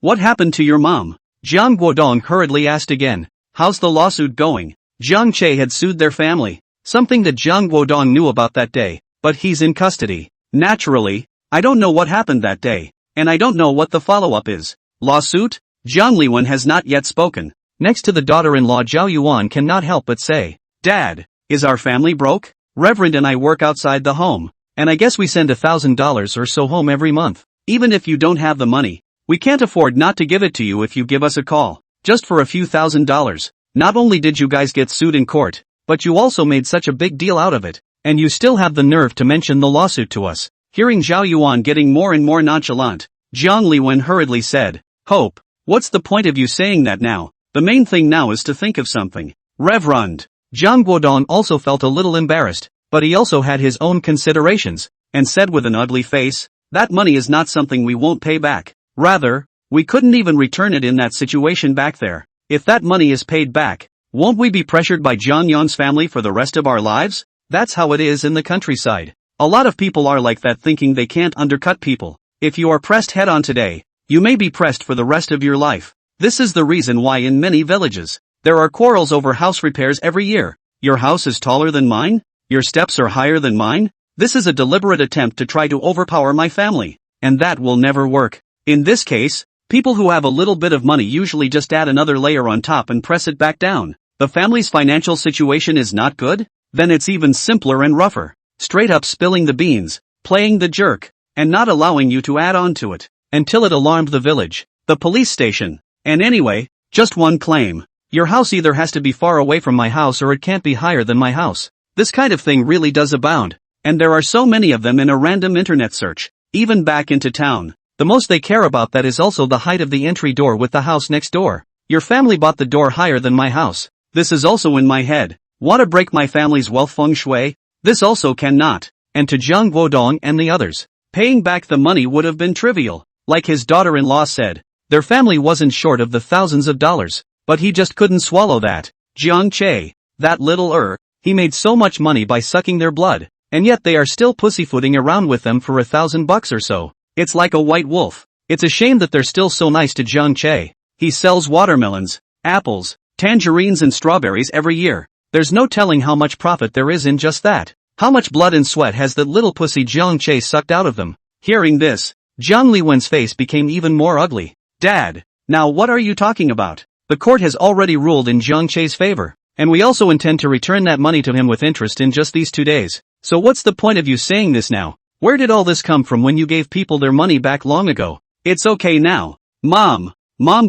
what happened to your mom? Jiang Guodong hurriedly asked again. How's the lawsuit going? Jiang Che had sued their family, something that Jiang Guodong knew about that day, but he's in custody. Naturally, I don't know what happened that day, and I don't know what the follow-up is. Lawsuit? Jiang Liwen has not yet spoken. Next to the daughter-in-law Zhao Yuan cannot help but say, Dad, is our family broke? Reverend and I work outside the home, and I guess we send $1,000 or so home every month. Even if you don't have the money, we can't afford not to give it to you if you give us a call. Just for a few $1,000s. Not only did you guys get sued in court, but you also made such a big deal out of it, and you still have the nerve to mention the lawsuit to us. Hearing Zhao Yuan getting more and more nonchalant, Jiang Liwen hurriedly said, Hope, what's the point of you saying that now? The main thing now is to think of something. Reverend. Jiang Guodong also felt a little embarrassed, but he also had his own considerations, and said with an ugly face, that money is not something we won't pay back. Rather, we couldn't even return it in that situation back there. If that money is paid back, won't we be pressured by Jiang Yan's family for the rest of our lives? That's how it is in the countryside. A lot of people are like that, thinking they can't undercut people. If you are pressed head on today, you may be pressed for the rest of your life. This is the reason why in many villages, there are quarrels over house repairs every year. Your house is taller than mine? Your steps are higher than mine? This is a deliberate attempt to try to overpower my family, and that will never work. In this case, people who have a little bit of money usually just add another layer on top and press it back down. The family's financial situation is not good? Then it's even simpler and rougher. Straight up spilling the beans, playing the jerk, and not allowing you to add on to it, until it alarmed the village, the police station, and anyway, just one claim. Your house either has to be far away from my house or it can't be higher than my house. This kind of thing really does abound. And there are so many of them in a random internet search, even back into town. The most they care about that is also the height of the entry door with the house next door. Your family bought the door higher than my house. This is also in my head. Wanna break my family's wealth feng shui? This also cannot. And to Zhang Guodong and the others, paying back the money would have been trivial. Like his daughter-in-law said, their family wasn't short of the thousands of dollars, but he just couldn't swallow that. Jiang Che, that little he made so much money by sucking their blood, and yet they are still pussyfooting around with them for $1,000 or so. It's like a white wolf. It's a shame that they're still so nice to Jiang Che. He sells watermelons, apples, tangerines and strawberries every year. There's no telling how much profit there is in just that. How much blood and sweat has that little pussy Jiang Che sucked out of them? Hearing this, Jiang Liwen's face became even more ugly. Dad, now what are you talking about? The court has already ruled in Jiang Che's favor, and we also intend to return that money to him with interest in just these 2 days. So what's the point of you saying this now? Where did all this come from when you gave people their money back long ago? It's okay now. Mom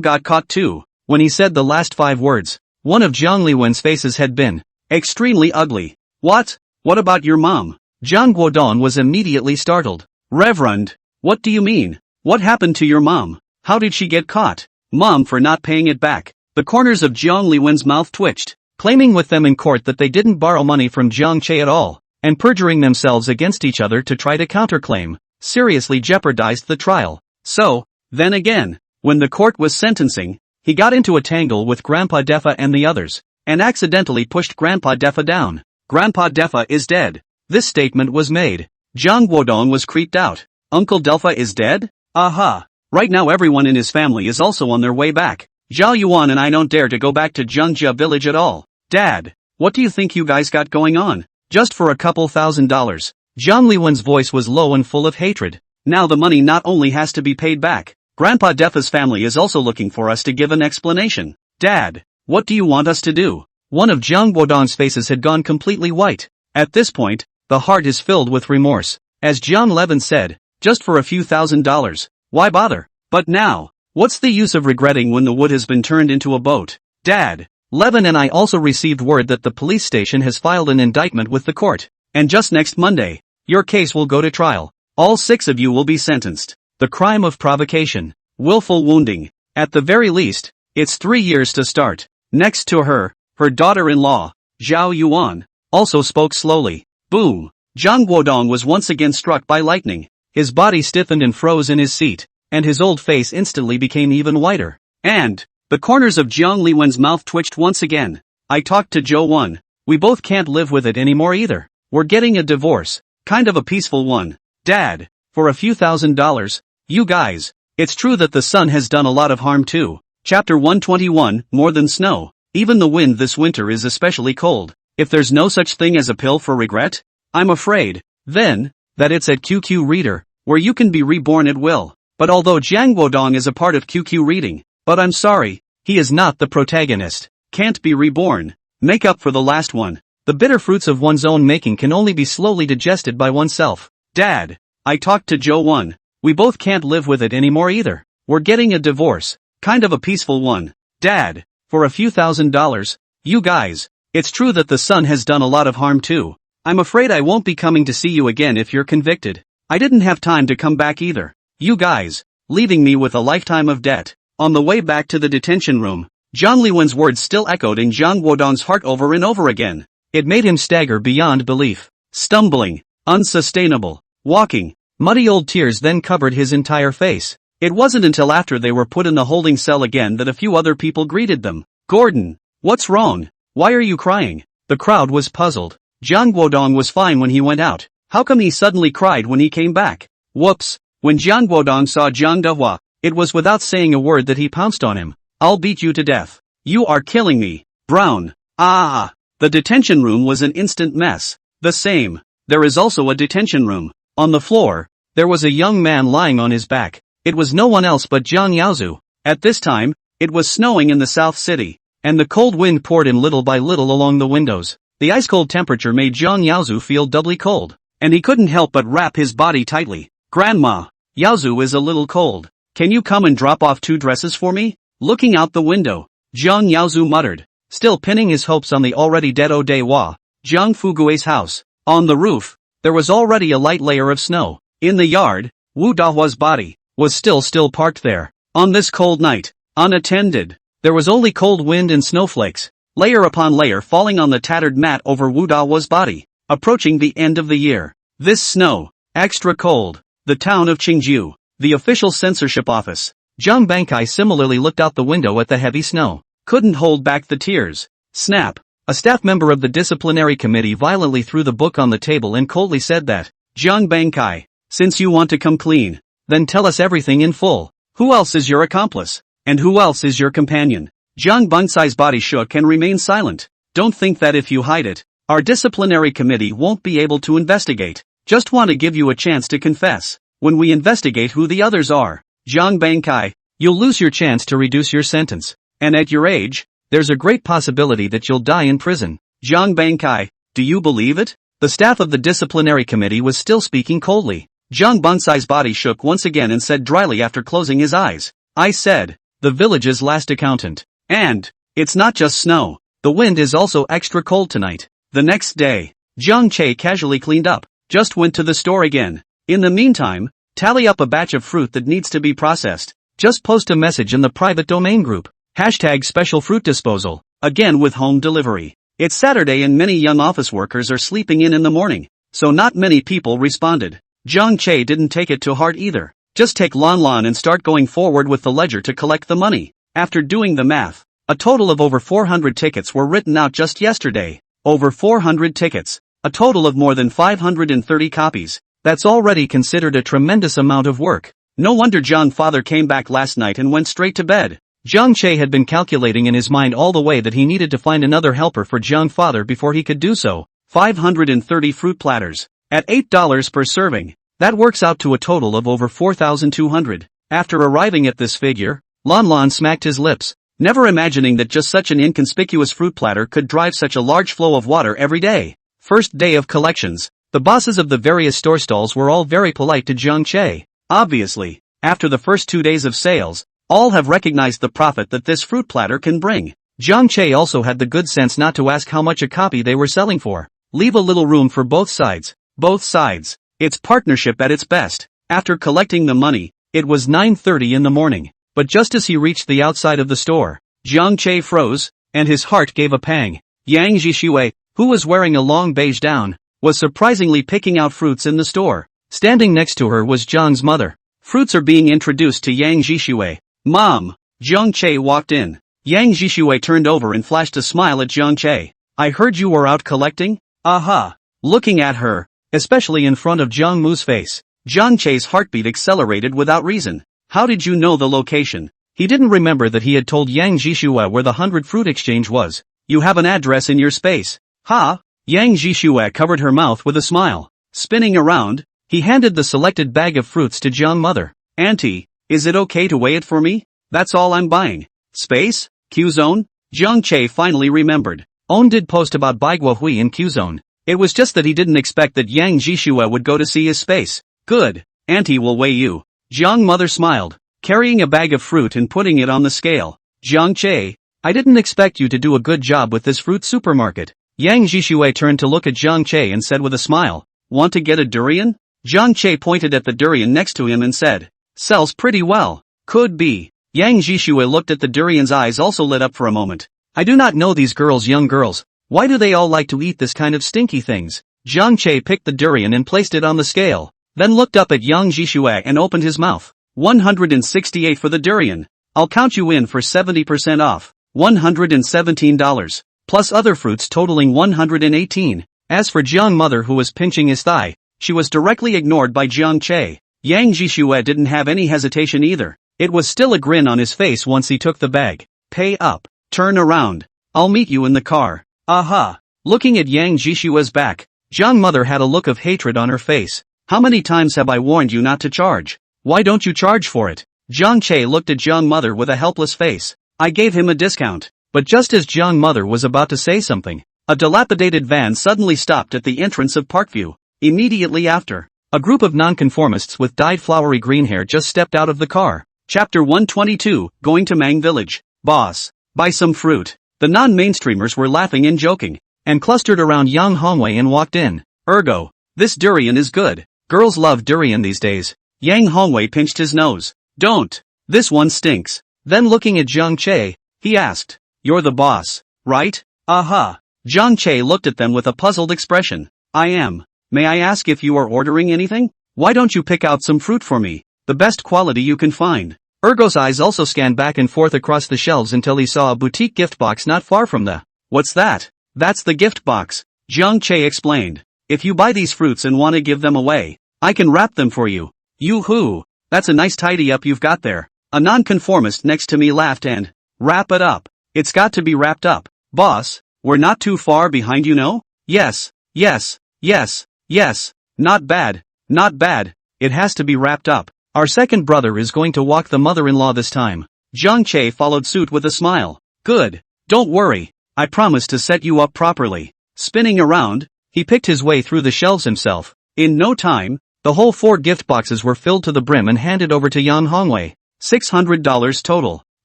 got caught too. When he said the last 5 words, one of Jiang Liwen's faces had been extremely ugly. What? What about your mom? Zhang Guodong was immediately startled. Reverend, what do you mean? What happened to your mom? How did she get caught? Mom for not paying it back. The corners of Jiang Liwen's mouth twitched, claiming with them in court that they didn't borrow money from Jiang Che at all, and perjuring themselves against each other to try to counterclaim, seriously jeopardized the trial. So, then again, when the court was sentencing, he got into a tangle with Grandpa Defa and the others, and accidentally pushed Grandpa Defa down. Grandpa Defa is dead. This statement was made. Zhang Guodong was creeped out. Uncle Delpha is dead? Aha. Right now everyone in his family is also on their way back. Zhao Yuan and I don't dare to go back to Zhengjia village at all. Dad, what do you think you guys got going on? Just for a couple $1,000. Zhang Liwen's voice was low and full of hatred. Now the money not only has to be paid back, Grandpa Defa's family is also looking for us to give an explanation. Dad, what do you want us to do? One of Zhang Guodong's faces had gone completely white. At this point, the heart is filled with remorse. As Jiang Levin said, just for a few $1,000s, why bother? But now, what's the use of regretting when the wood has been turned into a boat? Dad, Levin and I also received word that the police station has filed an indictment with the court, and just next Monday, your case will go to trial. All 6 of you will be sentenced. The crime of provocation, willful wounding. At the very least, it's 3 years to start. Next to her daughter-in-law, Zhao Yuan, also spoke slowly. Boom! Zhang Guodong was once again struck by lightning. His body stiffened and froze in his seat, and his old face instantly became even whiter. And the corners of Jiang Liwen's mouth twitched once again. I talked to Zhou Wan. We both can't live with it anymore either. We're getting a divorce. Kind of a peaceful one. Dad, for a few $1,000s, you guys. It's true that the sun has done a lot of harm too. Chapter 121, More Than Snow. Even the wind this winter is especially cold. If there's no such thing as a pill for regret, I'm afraid, then, that it's at QQ Reader, where you can be reborn at will. But although Zhang Guodong is a part of QQ Reading, but I'm sorry, he is not the protagonist. Can't be reborn. Make up for the last one. The bitter fruits of one's own making can only be slowly digested by oneself. Dad, I talked to Zhou Wan. We both can't live with it anymore either. We're getting a divorce. Kind of a peaceful one. Dad, for a few $1,000s, you guys. It's true that the sun has done a lot of harm too. I'm afraid I won't be coming to see you again if you're convicted. I didn't have time to come back either. You guys, leaving me with a lifetime of debt. On the way back to the detention room, Zhang Liwen's words still echoed in Zhang Guodong's heart over and over again. It made him stagger beyond belief. Stumbling, unsustainable, walking, muddy old tears then covered his entire face. It wasn't until after they were put in the holding cell again that a few other people greeted them. Gordon, what's wrong? Why are you crying? The crowd was puzzled. Zhang Guodong was fine when he went out. How come he suddenly cried when he came back? Whoops. When Zhang Guodong saw Zhang Dehua, it was without saying a word that he pounced on him. I'll beat you to death. You are killing me. Brown. Ah. The detention room was an instant mess. The same. There is also a detention room. On the floor, there was a young man lying on his back. It was no one else but Jiang Yaozu. At this time, it was snowing in the South City, and the cold wind poured in little by little along the windows. The ice-cold temperature made Jiang Yaozu feel doubly cold, and he couldn't help but wrap his body tightly. Grandma, Yaozu is a little cold. Can you come and drop off 2 dresses for me? Looking out the window, Jiang Yaozu muttered, still pinning his hopes on the already dead Odewa, Jiang Fugue's house. On the roof, there was already a light layer of snow. In the yard, Wu Dahua's body was still parked there. On this cold night, unattended, there was only cold wind and snowflakes, layer upon layer falling on the tattered mat over Wu Dahua's body. Approaching the end of the year. This snow, extra cold. The town of Qingjiu, the official censorship office. Zhang Bankai similarly looked out the window at the heavy snow. Couldn't hold back the tears. Snap. A staff member of the disciplinary committee violently threw the book on the table and coldly said that, Zhang Bankai, since you want to come clean, then tell us everything in full. Who else is your accomplice? And who else is your companion? Zhang Bankai's body shook and remained silent. Don't think that if you hide it, our disciplinary committee won't be able to investigate. Just want to give you a chance to confess. When we investigate who the others are, Zhang Bankai, you'll lose your chance to reduce your sentence. And at your age, there's a great possibility that you'll die in prison. Zhang Bankai, do you believe it? The staff of the disciplinary committee was still speaking coldly. Zhang Bankai's body shook once again and said dryly after closing his eyes, I said, the village's last accountant. And, it's not just snow. The wind is also extra cold tonight. The next day, Jiang Che casually cleaned up, just went to the store again. In the meantime, tally up a batch of fruit that needs to be processed. Just post a message in the private domain group. Hashtag special fruit disposal, again with home delivery. It's Saturday and many young office workers are sleeping in the morning, so not many people responded. Jiang Che didn't take it to heart either. Just take Lon Lon and start going forward with the ledger to collect the money. After doing the math, a total of over 400 tickets were written out just yesterday. Over 400 tickets. A total of more than 530 copies. That's already considered a tremendous amount of work. No wonder Jiang Father came back last night and went straight to bed. Jiang Che had been calculating in his mind all the way that he needed to find another helper for Jiang Father before he could do so. 530 fruit platters. At $8 per serving. That works out to a total of over 4,200. After arriving at this figure, Lon Lon smacked his lips. Never imagining that just such an inconspicuous fruit platter could drive such a large flow of water every day. First day of collections, the bosses of the various store stalls were all very polite to Jiang Che. Obviously, after the first 2 days of sales, all have recognized the profit that this fruit platter can bring. Jiang Che also had the good sense not to ask how much a copy they were selling for. Leave a little room for both sides. Both sides. It's partnership at its best. After collecting the money, it was 9:30 in the morning. But just as he reached the outside of the store, Jiang Che froze, and his heart gave a pang. Yang Zhixue, who was wearing a long beige gown, was surprisingly picking out fruits in the store. Standing next to her was Jiang's mother. Fruits are being introduced to Yang Zhixue. Mom. Jiang Che walked in. Yang Zhixue turned over and flashed a smile at Jiang Che. I heard you were out collecting? Aha. Looking at her, especially in front of Jiang Mu's face, Jiang Che's heartbeat accelerated without reason. How did you know the location? He didn't remember that he had told Yang Zhixue where the 100 fruit exchange was. You have an address in your space. Ha! Yang Zhixue covered her mouth with a smile. Spinning around, he handed the selected bag of fruits to Jiang Mother. Auntie, is it okay to weigh it for me? That's all I'm buying. Space? Q-zone? Jiang Che finally remembered. On did post about Baiguo Hui in Q-zone. It was just that he didn't expect that Yang Zhixue would go to see his space. Good. Auntie will weigh you. Jiang Mother smiled, carrying a bag of fruit and putting it on the scale. Jiang Che, I didn't expect you to do a good job with this fruit supermarket. Yang Zhixue turned to look at Jiang Che and said with a smile, want to get a durian? Jiang Che pointed at the durian next to him and said, sells pretty well. Could be. Yang Zhixue looked at the durian's eyes also lit up for a moment. I do not know these girls, young girls. Why do they all like to eat this kind of stinky things? Jiang Che picked the durian and placed it on the scale. Then looked up at Yang Zhixue and opened his mouth. 168 for the durian. I'll count you in for 70% off. $117. Plus other fruits totaling 118. As for Jiang Mother who was pinching his thigh, she was directly ignored by Jiang Che. Yang Zhixue didn't have any hesitation either. It was still a grin on his face once he took the bag. Pay up. Turn around. I'll meet you in the car. Aha. Looking at Yang Zhixue's back, Jiang Mother had a look of hatred on her face. How many times have I warned you not to charge? Why don't you charge for it? Jiang Che looked at Jiang Mother with a helpless face. I gave him a discount. But just as Jiang Mother was about to say something, a dilapidated van suddenly stopped at the entrance of Parkview. Immediately after, a group of nonconformists with dyed flowery green hair just stepped out of the car. Chapter 122, Going to Mang Village. Boss. Buy some fruit. The non-mainstreamers were laughing and joking, and clustered around Yang Hongwei and walked in. Ergo, this durian is good. Girls love durian these days. Yang Hongwei pinched his nose. Don't. This one stinks. Then looking at Zhang Che, he asked, "You're the boss, right?" "Aha." Zhang Che looked at them with a puzzled expression. "I am. May I ask if you are ordering anything? Why don't you pick out some fruit for me? The best quality you can find." Ergo's eyes also scanned back and forth across the shelves until he saw a boutique gift box not far from the. "What's that?" "That's the gift box," Zhang Che explained. "If you buy these fruits and want to give them away, I can wrap them for you." "Yoo-hoo, that's a nice tidy up you've got there." A nonconformist next to me laughed and, "Wrap it up. It's got to be wrapped up, boss. We're not too far behind, you know?" "Yes, yes, yes, yes. Not bad, not bad. It has to be wrapped up. Our second brother is going to walk the mother-in-law this time." Zhang Che followed suit with a smile. "Good. Don't worry. I promise to set you up properly." Spinning around, he picked his way through the shelves himself. In no time, the whole 4 gift boxes were filled to the brim and handed over to Yang Hongwei. $600 total.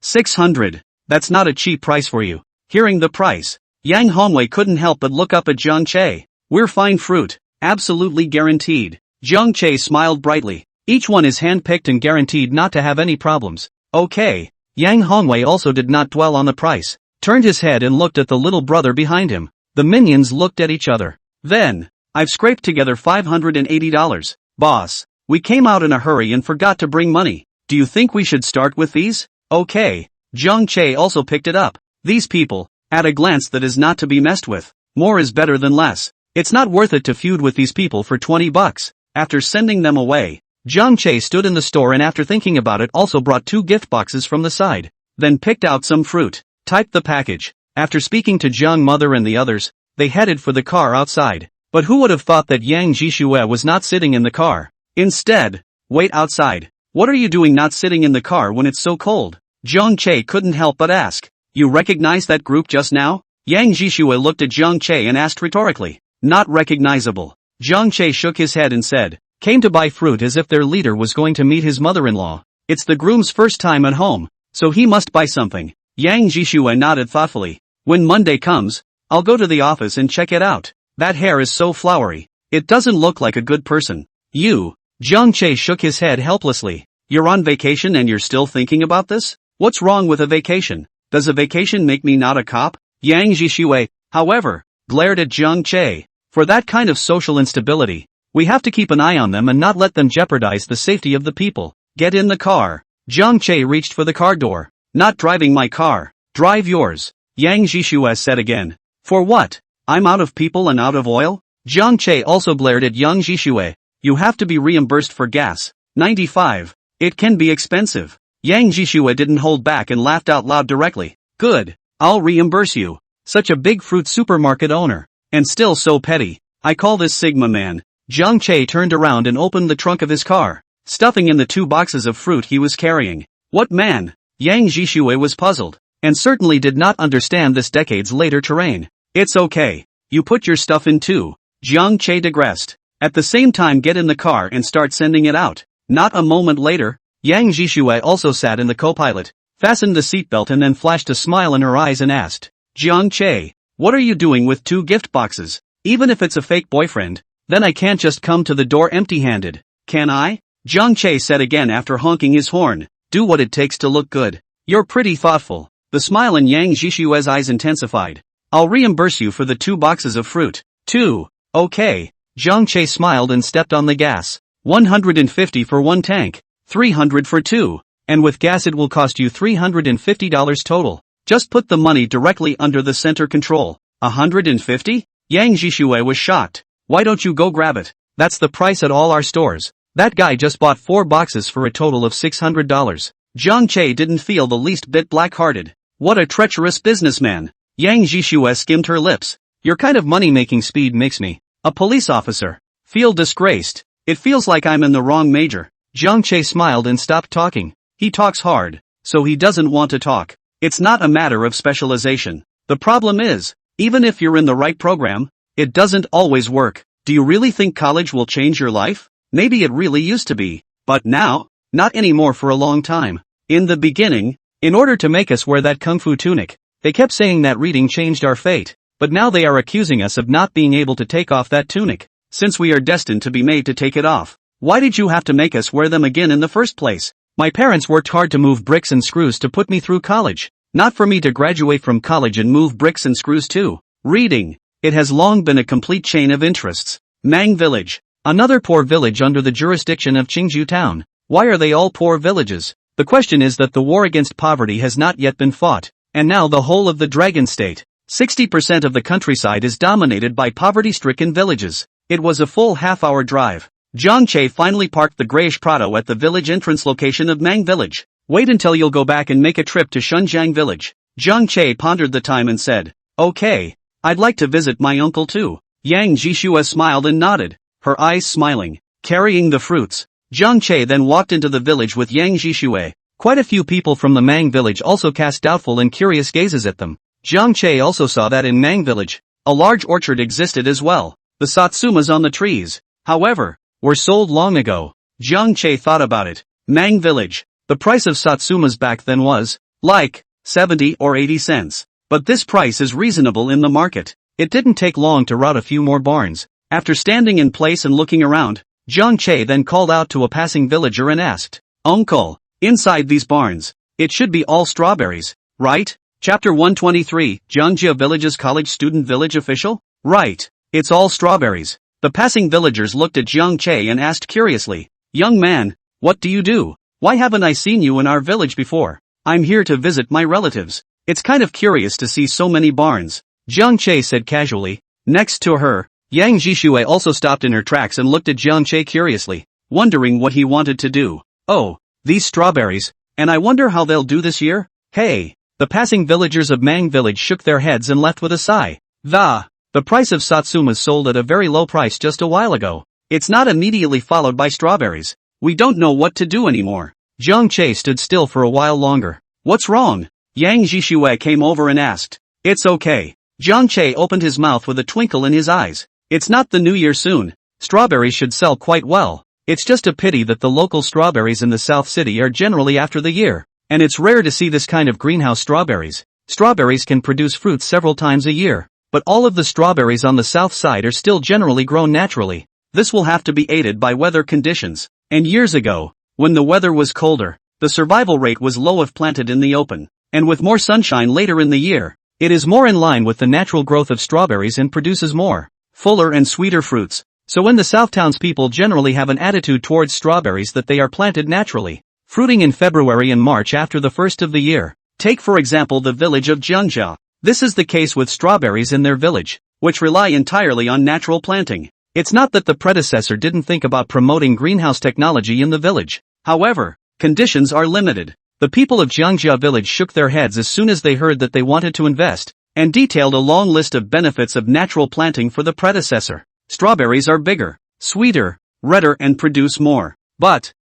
600. That's not a cheap price for you. Hearing the price, Yang Hongwei couldn't help but look up at Zhang Che. "We're fine fruit. Absolutely guaranteed." Zhang Che smiled brightly. "Each one is hand-picked and guaranteed not to have any problems." "Okay." Yang Hongwei also did not dwell on the price, turned his head and looked at the little brother behind him. The minions looked at each other. Then, "I've scraped together $580. Boss, we came out in a hurry and forgot to bring money. Do you think we should start with these?" "Okay." Zhang Che also picked it up. "These people, at a glance that is not to be messed with. More is better than less. It's not worth it to feud with these people for $20. After sending them away, Zhang Che stood in the store and after thinking about it also brought 2 gift boxes from the side. Then picked out some fruit, typed the package. After speaking to Zhang Mother and the others, they headed for the car outside. But who would have thought that Yang Jishue was not sitting in the car? Instead, "Wait outside. What are you doing not sitting in the car when it's so cold?" Zhang Che couldn't help but ask. "You recognize that group just now?" Yang Jishue looked at Zhang Che and asked rhetorically. "Not recognizable." Zhang Che shook his head and said, "Came to buy fruit," as if their leader was going to meet his mother-in-law. "It's the groom's first time at home, so he must buy something." Yang Jishue nodded thoughtfully. "When Monday comes, I'll go to the office and check it out. That hair is so flowery. It doesn't look like a good person." "You?" Zhang Che shook his head helplessly. "You're on vacation and you're still thinking about this? What's wrong with a vacation? Does a vacation make me not a cop?" Yang Jishue, however, glared at Zhang Che. "For that kind of social instability, we have to keep an eye on them and not let them jeopardize the safety of the people. Get in the car." Zhang Che reached for the car door. "Not driving my car. Drive yours," Yang Jishue said again. "For what? I'm out of people and out of oil?" Zhang Che also glared at Yang Jishue. "You have to be reimbursed for gas. 95. It can be expensive." Yang Jishue didn't hold back and laughed out loud directly. "Good. I'll reimburse you. Such a big fruit supermarket owner. And still so petty. I call this Sigma man." Zhang Che turned around and opened the trunk of his car, stuffing in the 2 boxes of fruit he was carrying. "What man?" Yang Jishue was puzzled, and certainly did not understand this decades later terrain. "It's okay. You put your stuff in too," Zhang Che digressed. "At the same time get in the car and start sending it out." Not a moment later, Yang Jishue also sat in the co-pilot, fastened the seatbelt and then flashed a smile in her eyes and asked, "Zhang Che, what are you doing with 2 gift boxes? Even if it's a fake boyfriend, then I can't just come to the door empty-handed, can I?" Zhang Che said again after honking his horn. "Do what it takes to look good. You're pretty thoughtful." The smile in Yang Jishue's eyes intensified. "I'll reimburse you for the 2 boxes of fruit, too." "Okay." Zhang Che smiled and stepped on the gas. 150 for 1 tank, 300 for 2, and with gas it will cost you $350 total. Just put the money directly under the center control. 150? Yang Jishue was shocked. "Why don't you go grab it? That's the price at all our stores." That guy just bought 4 boxes for a total of $600. Zhang Che didn't feel the least bit black-hearted. What a treacherous businessman. Yang Jishue skimmed her lips. "Your kind of money-making speed makes me a police officer feel disgraced. It feels like I'm in the wrong major." Zhang Che smiled and stopped talking. "He talks hard, so he doesn't want to talk. It's not a matter of specialization. The problem is, even if you're in the right program, it doesn't always work. Do you really think college will change your life? Maybe it really used to be, but now, not anymore for a long time. In the beginning, In order to make us wear that kung fu tunic. They kept saying that reading changed our fate, but now they are accusing us of not being able to take off that tunic, since we are destined to be made to take it off. Why did you have to make us wear them again in the first place? My parents worked hard to move bricks and screws to put me through college, not for me to graduate from college and move bricks and screws too. Reading. It has long been a complete chain of interests. Mang Village. Another poor village under the jurisdiction of Qingju Town. Why are they all poor villages? The question is that the war against poverty has not yet been fought, and now the whole of the Dragon State, 60% of the countryside is dominated by poverty-stricken villages. It was a full half-hour drive. Zhang Che finally parked the grayish Prado at the village entrance location of Mang Village. Wait until you'll go back and make a trip to Shunjiang Village. Zhang Che pondered the time and said, okay, I'd like to visit my uncle too. Yang Jishua smiled and nodded, her eyes smiling, carrying the fruits. Zhang Che then walked into the village with Yang Jishue. Quite a few people from the Mang Village also cast doubtful and curious gazes at them. Zhang Che also saw that in Mang Village, a large orchard existed as well. The Satsumas on the trees, however, were sold long ago. Zhang Che thought about it. Mang Village. The price of Satsumas back then was, like, 70 or 80 cents. But this price is reasonable in the market. It didn't take long to rout a few more barns. After standing in place and looking around, Zhang Che then called out to a passing villager and asked, Uncle, inside these barns, it should be all strawberries, right? Chapter 123, Jiangjia Village's college student village official? Right, it's all strawberries. The passing villagers looked at Zhang Che and asked curiously, young man, what do you do? Why haven't I seen you in our village before? I'm here to visit my relatives. It's kind of curious to see so many barns, Zhang Che said casually. Next to her, Yang Jishue also stopped in her tracks and looked at Zhang Che curiously, wondering what he wanted to do. Oh, these strawberries, and I wonder how they'll do this year? Hey! The passing villagers of Mang Village shook their heads and left with a sigh. The price of Satsumas sold at a very low price just a while ago. It's not immediately followed by strawberries. We don't know what to do anymore. Zhang Che stood still for a while longer. What's wrong? Yang Jishue came over and asked. It's okay. Zhang Che opened his mouth with a twinkle in his eyes. It's not the new year soon. Strawberries should sell quite well. It's just a pity that the local strawberries in the South City are generally after the year. And it's rare to see this kind of greenhouse strawberries. Strawberries can produce fruit several times a year. But all of the strawberries on the south side are still generally grown naturally. This will have to be aided by weather conditions. And years ago, when the weather was colder, the survival rate was low if planted in the open. And with more sunshine later in the year, it is more in line with the natural growth of strawberries and produces more, fuller and sweeter fruits. So when the South townspeople generally have an attitude towards strawberries that they are planted naturally, fruiting in February and March after the first of the year. Take for example the village of Jiangjia. This is the case with strawberries in their village, which rely entirely on natural planting. It's not that the predecessor didn't think about promoting greenhouse technology in the village. However, conditions are limited. The people of Jiangjia village shook their heads as soon as they heard that they wanted to invest, and detailed a long list of benefits of natural planting for the predecessor. Strawberries are bigger, sweeter, redder and produce more.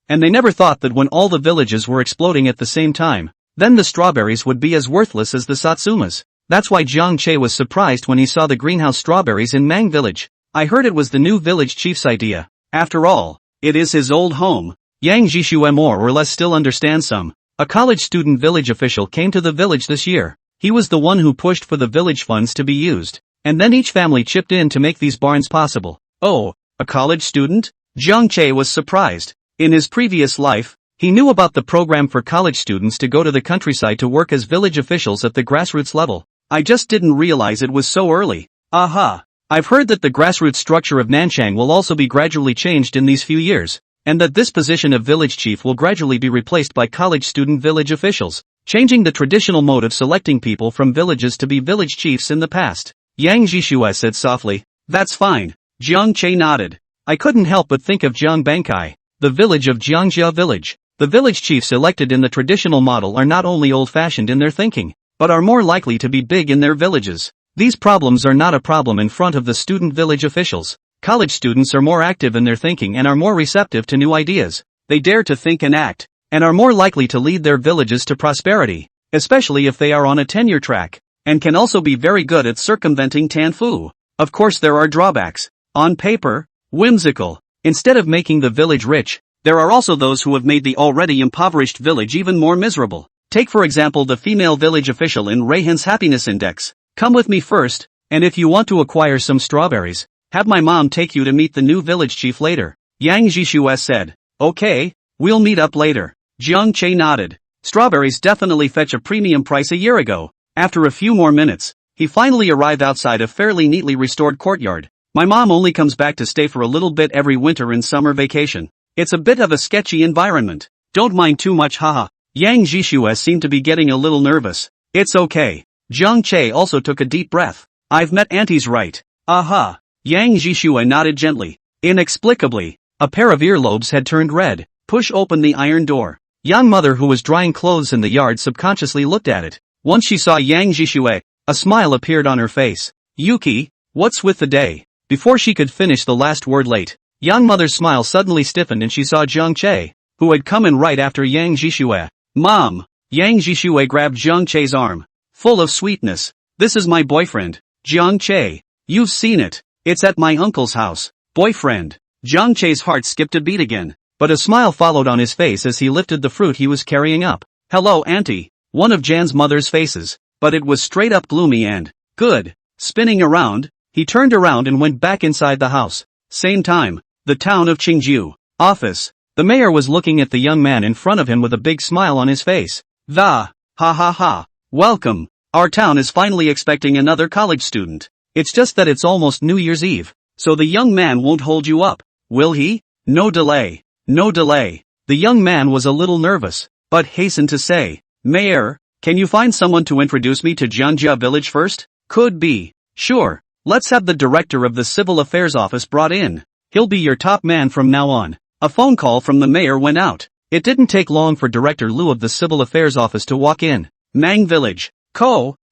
And they never thought that when all the villages were exploding at the same time, then the strawberries would be as worthless as the Satsumas. That's why Zhang Che was surprised when he saw the greenhouse strawberries in Mang Village. I heard it was the new village chief's idea. After all, it is his old home. Yang Jishue more or less still understands some. A college student village official came to the village this year. He was the one who pushed for the village funds to be used. And then each family chipped in to make these barns possible. Oh, a college student? Zhang Che was surprised. In his previous life, he knew about the program for college students to go to the countryside to work as village officials at the grassroots level. I just didn't realize it was so early. Aha! I've heard that the grassroots structure of Nanchang will also be gradually changed in these few years, and that this position of village chief will gradually be replaced by college student village officials, changing the traditional mode of selecting people from villages to be village chiefs in the past. Yang Jishue said softly. That's fine. Zhang Che nodded. I couldn't help but think of Jiang Bankai, the village of Jiangjia village. The village chiefs elected in the traditional model are not only old-fashioned in their thinking, but are more likely to be big in their villages. These problems are not a problem in front of the student village officials. College students are more active in their thinking and are more receptive to new ideas. They dare to think and act, and are more likely to lead their villages to prosperity, especially if they are on a tenure track, and can also be very good at circumventing Tanfu. Of course there are drawbacks. On paper, whimsical. Instead of making the village rich, there are also those who have made the already impoverished village even more miserable. Take for example the female village official in Rayhan's happiness index. Come with me first, and if you want to acquire some strawberries, have my mom take you to meet the new village chief later. Yang Jishue said. Okay, we'll meet up later. Jiang Che nodded. Strawberries definitely fetch a premium price a year ago. After a few more minutes, he finally arrived outside a fairly neatly restored courtyard. My mom only comes back to stay for a little bit every winter and summer vacation. It's a bit of a sketchy environment. Don't mind too much, haha. Yang Jishue seemed to be getting a little nervous. It's okay. Jiang Che also took a deep breath. I've met aunties, right? Aha. Yang Jishue nodded gently. Inexplicably, a pair of earlobes had turned red. Push open the iron door. Young mother who was drying clothes in the yard subconsciously looked at it. Once she saw Yang Jishue, a smile appeared on her face. Yuki, what's with the day? Before she could finish the last word late, young mother's smile suddenly stiffened and she saw Jiang Che, who had come in right after Yang Jishue. Mom! Yang Jishue grabbed Jiang Che's arm. Full of sweetness. This is my boyfriend, Jiang Che. You've seen it. It's at my uncle's house. Boyfriend. Jiang Che's heart skipped a beat again, but a smile followed on his face as he lifted the fruit he was carrying up. Hello, auntie. One of Jan's mother's faces, but it was straight up gloomy and good. Spinning around, he turned around and went back inside the house. Same time, the town of Qingju office. The mayor was looking at the young man in front of him with a big smile on his face. Ha ha. Welcome. Our town is finally expecting another college student. It's just that it's almost New Year's Eve, so the young man won't hold you up, will he? No delay. No delay. The young man was a little nervous, but hastened to say, Mayor, can you find someone to introduce me to Jianjia village first? Could be. Sure. Let's have the director of the civil affairs office brought in. He'll be your top man from now on. A phone call from the mayor went out. It didn't take long for Director Liu of the civil affairs office to walk in. Mang village.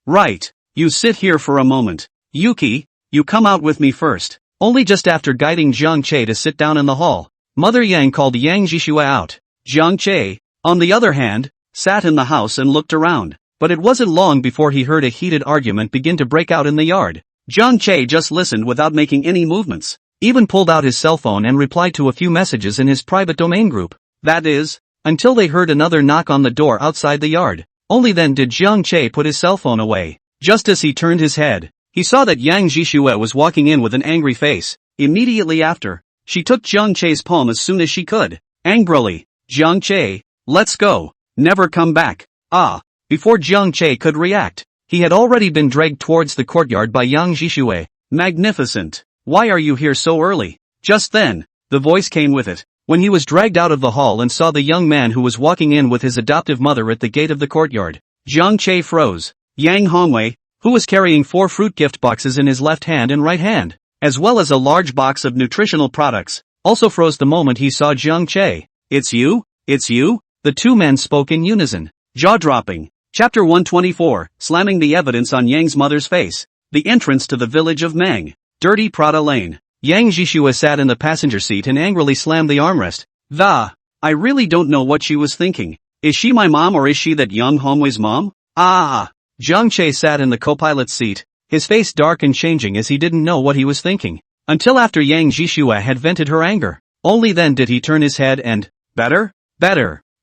Right. You sit here for a moment. Yuki, you come out with me first. Only just after guiding Jiang Che to sit down in the hall, Mother Yang called Yang Jishue out. Jiang Che, on the other hand, sat in the house and looked around, but it wasn't long before he heard a heated argument begin to break out in the yard. Jiang Che just listened without making any movements, even pulled out his cell phone and replied to a few messages in his private domain group. That is, until they heard another knock on the door outside the yard. Only then did Jiang Che put his cell phone away. Just as he turned his head, he saw that Yang Jishue was walking in with an angry face. Immediately after, she took Jiang Che's palm as soon as she could. Angrily, Jiang Che, let's go. Never come back. Before Jiang Che could react, he had already been dragged towards the courtyard by Yang Jishue. Magnificent. Why are you here so early? Just then, the voice came with it. When he was dragged out of the hall and saw the young man who was walking in with his adoptive mother at the gate of the courtyard, Jiang Che froze. Yang Hongwei, who was carrying 4 fruit gift boxes in his left hand and right hand, as well as a large box of nutritional products, also froze the moment he saw Jiang Che. It's you? It's you? The two men spoke in unison. Jaw-dropping. Chapter 124, slamming the evidence on Yang's mother's face. The entrance to the village of Mang. Dirty Prada Lane. Yang Jishue sat in the passenger seat and angrily slammed the armrest. I really don't know what she was thinking. Is she my mom or is she that young Hongwei's mom? Jiang Che sat in the co-pilot's seat, his face dark and changing as he didn't know what he was thinking. Until after Yang Jishue had vented her anger. Only then did he turn his head and, Better.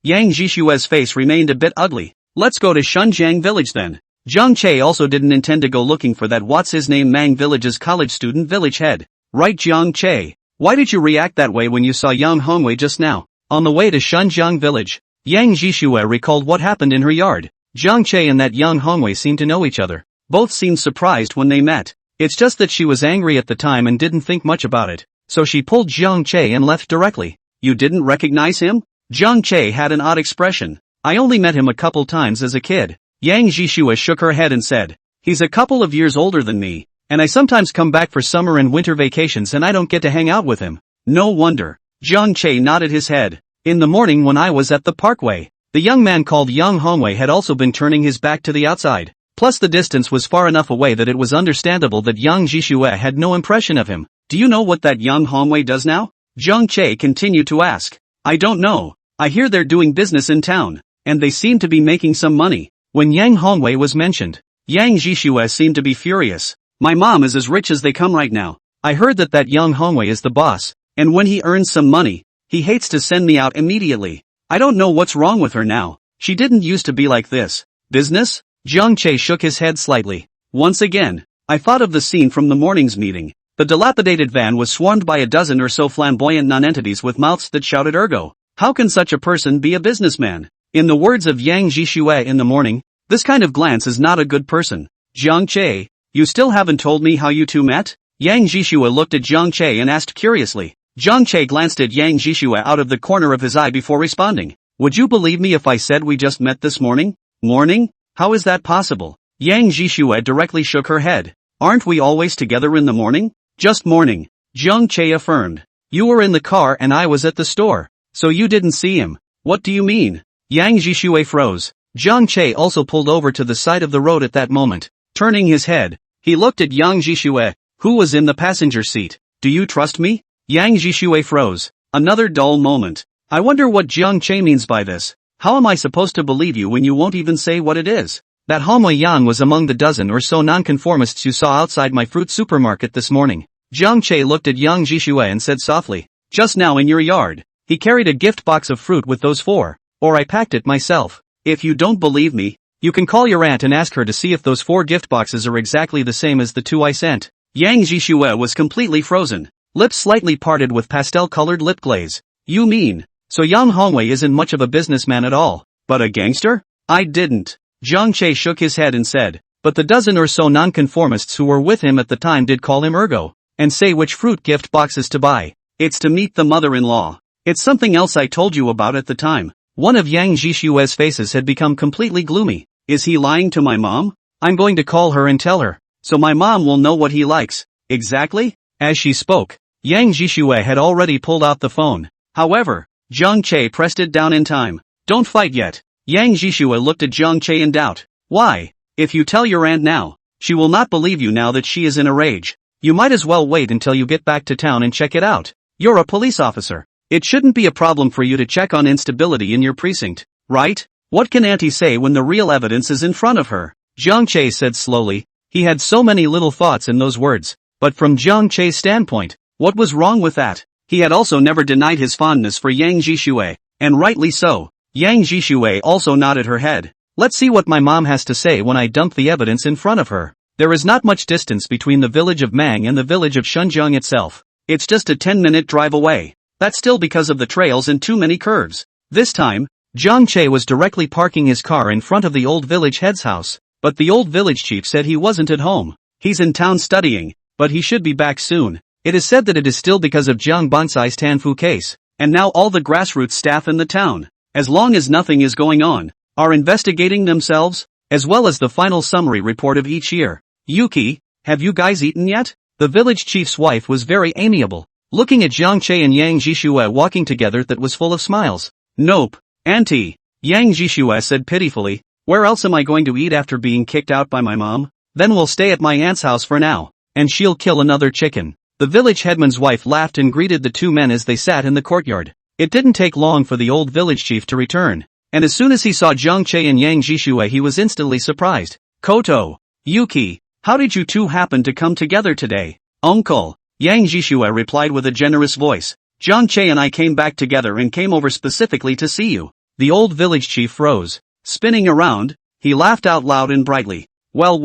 Yang Jishue's face remained a bit ugly. Let's go to Shunjiang village then. Jiang Che also didn't intend to go looking for that what's-his-name Mang village's college student village head. Right, Jiang Che? Why did you react that way when you saw young Hongwei just now? On the way to Shunjiang village, Yang Jishue recalled what happened in her yard. Jiang Che and that young Hongwei seemed to know each other. Both seemed surprised when they met. It's just that she was angry at the time and didn't think much about it, so she pulled Jiang Che and left directly. You didn't recognize him? Jiang Che had an odd expression. I only met him a couple times as a kid. Yang Jishue shook her head and said, he's a couple of years older than me, and I sometimes come back for summer and winter vacations and I don't get to hang out with him. No wonder. Jiang Che nodded his head. In the morning when I was at the parkway, the young man called Young Hongwei had also been turning his back to the outside. Plus the distance was far enough away that it was understandable that Yang Jishue had no impression of him. Do you know what that young Hongwei does now? Jiang Che continued to ask. I don't know. I hear they're doing business in town, and they seem to be making some money. When Yang Hongwei was mentioned, Yang Jishue seemed to be furious. My mom is as rich as they come right now. I heard that young Hongwei is the boss, and when he earns some money, he hates to send me out immediately. I don't know what's wrong with her now. She didn't used to be like this. Business? Jiang Che shook his head slightly. Once again, I thought of the scene from the morning's meeting. The dilapidated van was swarmed by a dozen or so flamboyant nonentities with mouths that shouted ergo. How can such a person be a businessman? In the words of Yang Jishue in the morning, this kind of glance is not a good person. Jiang Che, you still haven't told me how you two met? Yang Jishue looked at Jiang Che and asked curiously. Jiang Che glanced at Yang Jishue out of the corner of his eye before responding. Would you believe me if I said we just met this morning? Morning? How is that possible? Yang Jishue directly shook her head. Aren't we always together in the morning? Just morning. Jiang Che affirmed. You were in the car and I was at the store. So you didn't see him. What do you mean? Yang Jishue froze. Jiang Che also pulled over to the side of the road at that moment. Turning his head, he looked at Yang Jishue, who was in the passenger seat. Do you trust me? Yang Jishue froze. Another dull moment. I wonder what Jiang Che means by this. How am I supposed to believe you when you won't even say what it is? That Hanwei Yang was among the dozen or so nonconformists you saw outside my fruit supermarket this morning. Jiang Che looked at Yang Jishue and said softly. Just now in your yard. He carried a gift box of fruit with those four. Or I packed it myself. If you don't believe me, you can call your aunt and ask her to see if those 4 gift boxes are exactly the same as the 2 I sent. Yang Jishue was completely frozen. Lips slightly parted with pastel-colored lip glaze. You mean, so Yang Hongwei isn't much of a businessman at all, but a gangster? I didn't. Jiang Che shook his head and said, but the dozen or so nonconformists who were with him at the time did call him ergo, and say which fruit gift boxes to buy. It's to meet the mother-in-law. It's something else I told you about at the time. One of Yang Jishue's faces had become completely gloomy. Is he lying to my mom? I'm going to call her and tell her, so my mom will know what he likes. Exactly? As she spoke, Yang Jishue had already pulled out the phone. However, Jiang Che pressed it down in time. Don't fight yet. Yang Jishue looked at Jiang Che in doubt. Why? If you tell your aunt now, she will not believe you now that she is in a rage. You might as well wait until you get back to town and check it out. You're a police officer. It shouldn't be a problem for you to check on instability in your precinct, right? What can Auntie say when the real evidence is in front of her? Jiang Che said slowly. He had so many little thoughts in those words. But from Jiang Che's standpoint, what was wrong with that? He had also never denied his fondness for Yang Jishue, and rightly so. Yang Jishue also nodded her head. Let's see what my mom has to say when I dump the evidence in front of her. There is not much distance between the village of Mang and the village of Shunjiang itself. It's just a 10-minute drive away. That's still because of the trails and too many curves. This time, Jiang Che was directly parking his car in front of the old village head's house, but the old village chief said he wasn't at home. He's in town studying, but he should be back soon. It is said that it is still because of Jiang Bansai's Tanfu case, and now all the grassroots staff in the town, as long as nothing is going on, are investigating themselves, as well as the final summary report of each year. Yuki, have you guys eaten yet? The village chief's wife was very amiable, looking at Jiang Che and Yang Jishue walking together that was full of smiles. Nope, Auntie, Yang Jishue said pitifully. Where else am I going to eat after being kicked out by my mom? Then we'll stay at my aunt's house for now, and she'll kill another chicken. The village headman's wife laughed and greeted the two men as they sat in the courtyard. It didn't take long for the old village chief to return, and as soon as he saw Jiang Che and Yang Jishue he was instantly surprised. Koto, Yuki, how did you two happen to come together today? Uncle, Yang Jishue replied with a generous voice. Jiang Che and I came back together and came over specifically to see you. The old village chief froze. Spinning around, he laughed out loud and brightly. Well,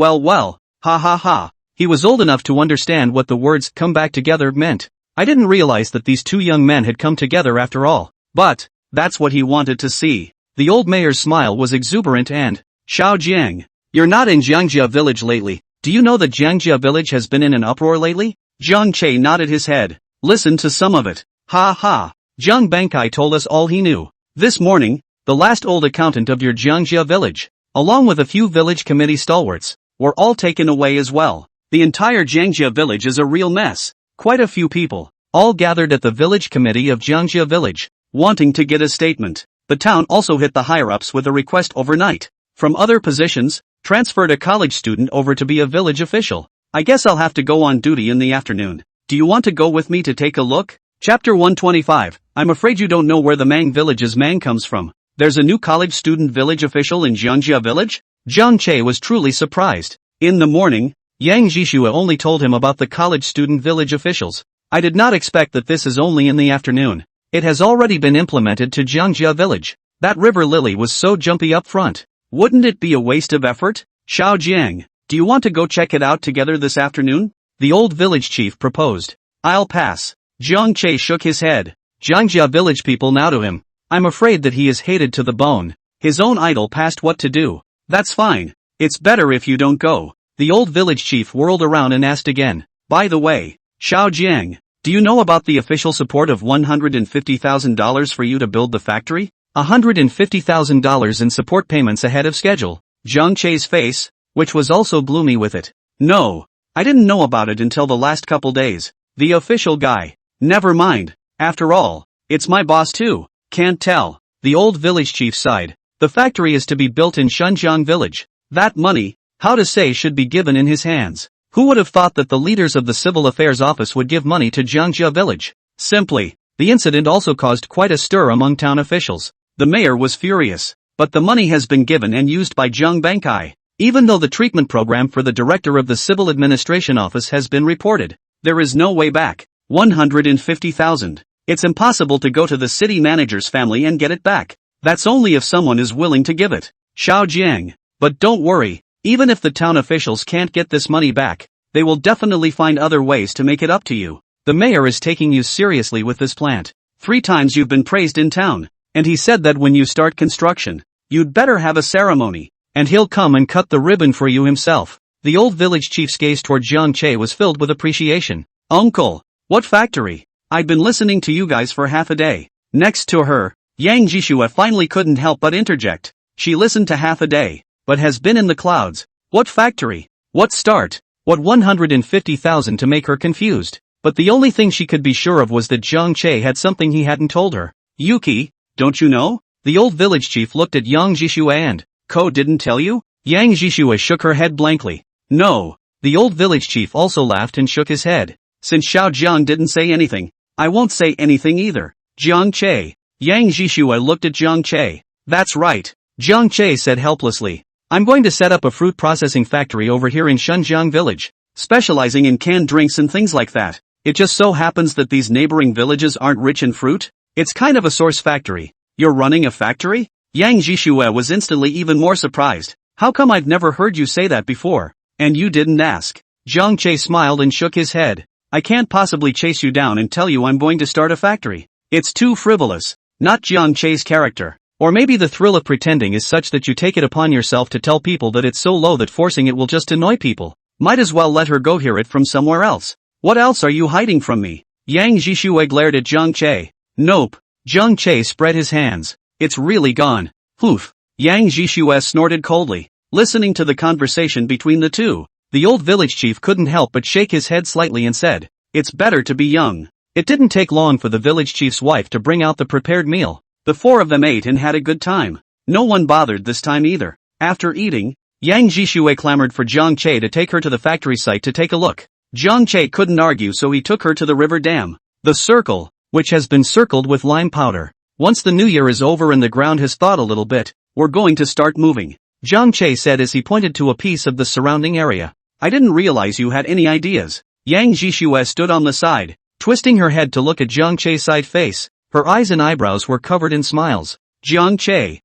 ha ha ha. He was old enough to understand what the words "come back together" meant. I didn't realize that these two young men had come together after all. But, that's what he wanted to see. The old mayor's smile was exuberant and, Xiao Jiang, you're not in Jiangjia village lately. Do you know that Jiangjia village has been in an uproar lately? Jiang Che nodded his head. Listen to some of it. Ha ha. Jiang Bankai told us all he knew. This morning, the last old accountant of your Jiangjia village, along with a few village committee stalwarts, were all taken away as well. The entire Jiangjia village is a real mess. Quite a few people, all gathered at the village committee of Jiangjia village, wanting to get a statement. The town also hit the higher-ups with a request overnight. From other positions, transferred a college student over to be a village official. I guess I'll have to go on duty in the afternoon. Do you want to go with me to take a look? Chapter 125. I'm afraid you don't know where the Mang village's Mang comes from. There's a new college student village official in Jiangjia village? Jiang Che was truly surprised. In the morning, Yang Jishue only told him about the college student village officials. I did not expect that this is only in the afternoon. It has already been implemented to Jiangjia village. That river lily was so jumpy up front. Wouldn't it be a waste of effort? Shunjiang, do you want to go check it out together this afternoon? The old village chief proposed. I'll pass. Jiang Che shook his head. Jiangjia village people now to him. I'm afraid that he is hated to the bone. His own idol passed what to do. That's fine. It's better if you don't go. The old village chief whirled around and asked again. By the way, Shunjiang, do you know about the official support of $150,000 for you to build the factory? $150,000 in support payments ahead of schedule. Jiang Che's face, which was also gloomy with it. No, I didn't know about it until the last couple days. The official guy. Never mind. After all, it's my boss too. Can't tell. The old village chief sighed. The factory is to be built in Shunjiang village. That money, how to say, should be given in his hands. Who would have thought that the leaders of the civil affairs office would give money to Jiangjia village? Simply. The incident also caused quite a stir among town officials. The mayor was furious. But the money has been given and used by Jiang Bankai. Even though the treatment program for the director of the civil administration office has been reported, there is no way back. 150,000. It's impossible to go to the city manager's family and get it back. That's only if someone is willing to give it. Shunjiang. But don't worry. Even if the town officials can't get this money back, they will definitely find other ways to make it up to you. The mayor is taking you seriously with this plant. 3 times you've been praised in town, and he said that when you start construction, you'd better have a ceremony, and he'll come and cut the ribbon for you himself. The old village chief's gaze toward Jiang Che was filled with appreciation. Uncle, what factory? I'd been listening to you guys for half a day. Next to her, Yang Jishua finally couldn't help but interject. She listened to half a day, but has been in the clouds. What factory? What start? What 150,000 to make her confused? But the only thing she could be sure of was that Jiang Che had something he hadn't told her. Yuki, don't you know? The old village chief looked at Yang Jishua and, Ko didn't tell you? Yang Jishua shook her head blankly. No. The old village chief also laughed and shook his head. Since Xiao Jiang didn't say anything, I won't say anything either. Jiang Che. Yang Jishua looked at Jiang Che. That's right. Jiang Che said helplessly. I'm going to set up a fruit processing factory over here in Shunjiang village, specializing in canned drinks and things like that. It just so happens that these neighboring villages aren't rich in fruit. It's kind of a source factory. You're running a factory? Yang Jishua was instantly even more surprised. How come I've never heard you say that before? And you didn't ask? Jiang Che smiled and shook his head. I can't possibly chase you down and tell you I'm going to start a factory. It's too frivolous. Not Jiang Che's character. Or maybe the thrill of pretending is such that you take it upon yourself to tell people that it's so low that forcing it will just annoy people. Might as well let her go hear it from somewhere else. What else are you hiding from me? Yang Jishua glared at Jiang Che. Nope. Jiang Che spread his hands. It's really gone. Poof. Yang Jishua snorted coldly, listening to the conversation between the two. The old village chief couldn't help but shake his head slightly and said, It's better to be young. It didn't take long for the village chief's wife to bring out the prepared meal. The 4 of them ate and had a good time. No one bothered this time either. After eating, Yang Jishua clamored for Jiang Che to take her to the factory site to take a look. Jiang Che couldn't argue, so he took her to the river dam. The circle, which has been circled with lime powder. Once the new year is over and the ground has thawed a little bit, we're going to start moving. Jiang Che said as he pointed to a piece of the surrounding area. I didn't realize you had any ideas. Yang Jishua stood on the side, twisting her head to look at Jiang Che's side face. Her eyes and eyebrows were covered in smiles. Jiang Che.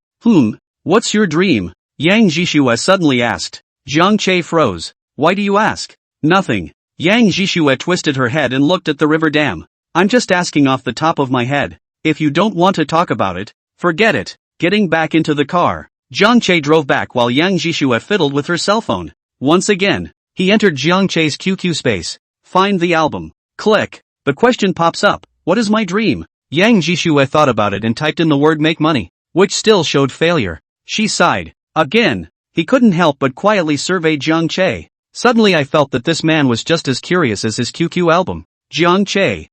What's your dream? Yang Jishua suddenly asked. Jiang Che froze. Why do you ask? Nothing. Yang Jishua twisted her head and looked at the river dam. I'm just asking off the top of my head. If you don't want to talk about it, forget it. Getting back into the car, Jiang Che drove back while Yang Jishua fiddled with her cell phone. Once again, he entered Jiang Che's QQ space. Find the album. Click. The question pops up. What is my dream? Yang Jishua thought about it and typed in the word make money, which still showed failure. She sighed. Again. He couldn't help but quietly survey Jiang Che. Suddenly I felt that this man was just as curious as his QQ album. Jiang Che.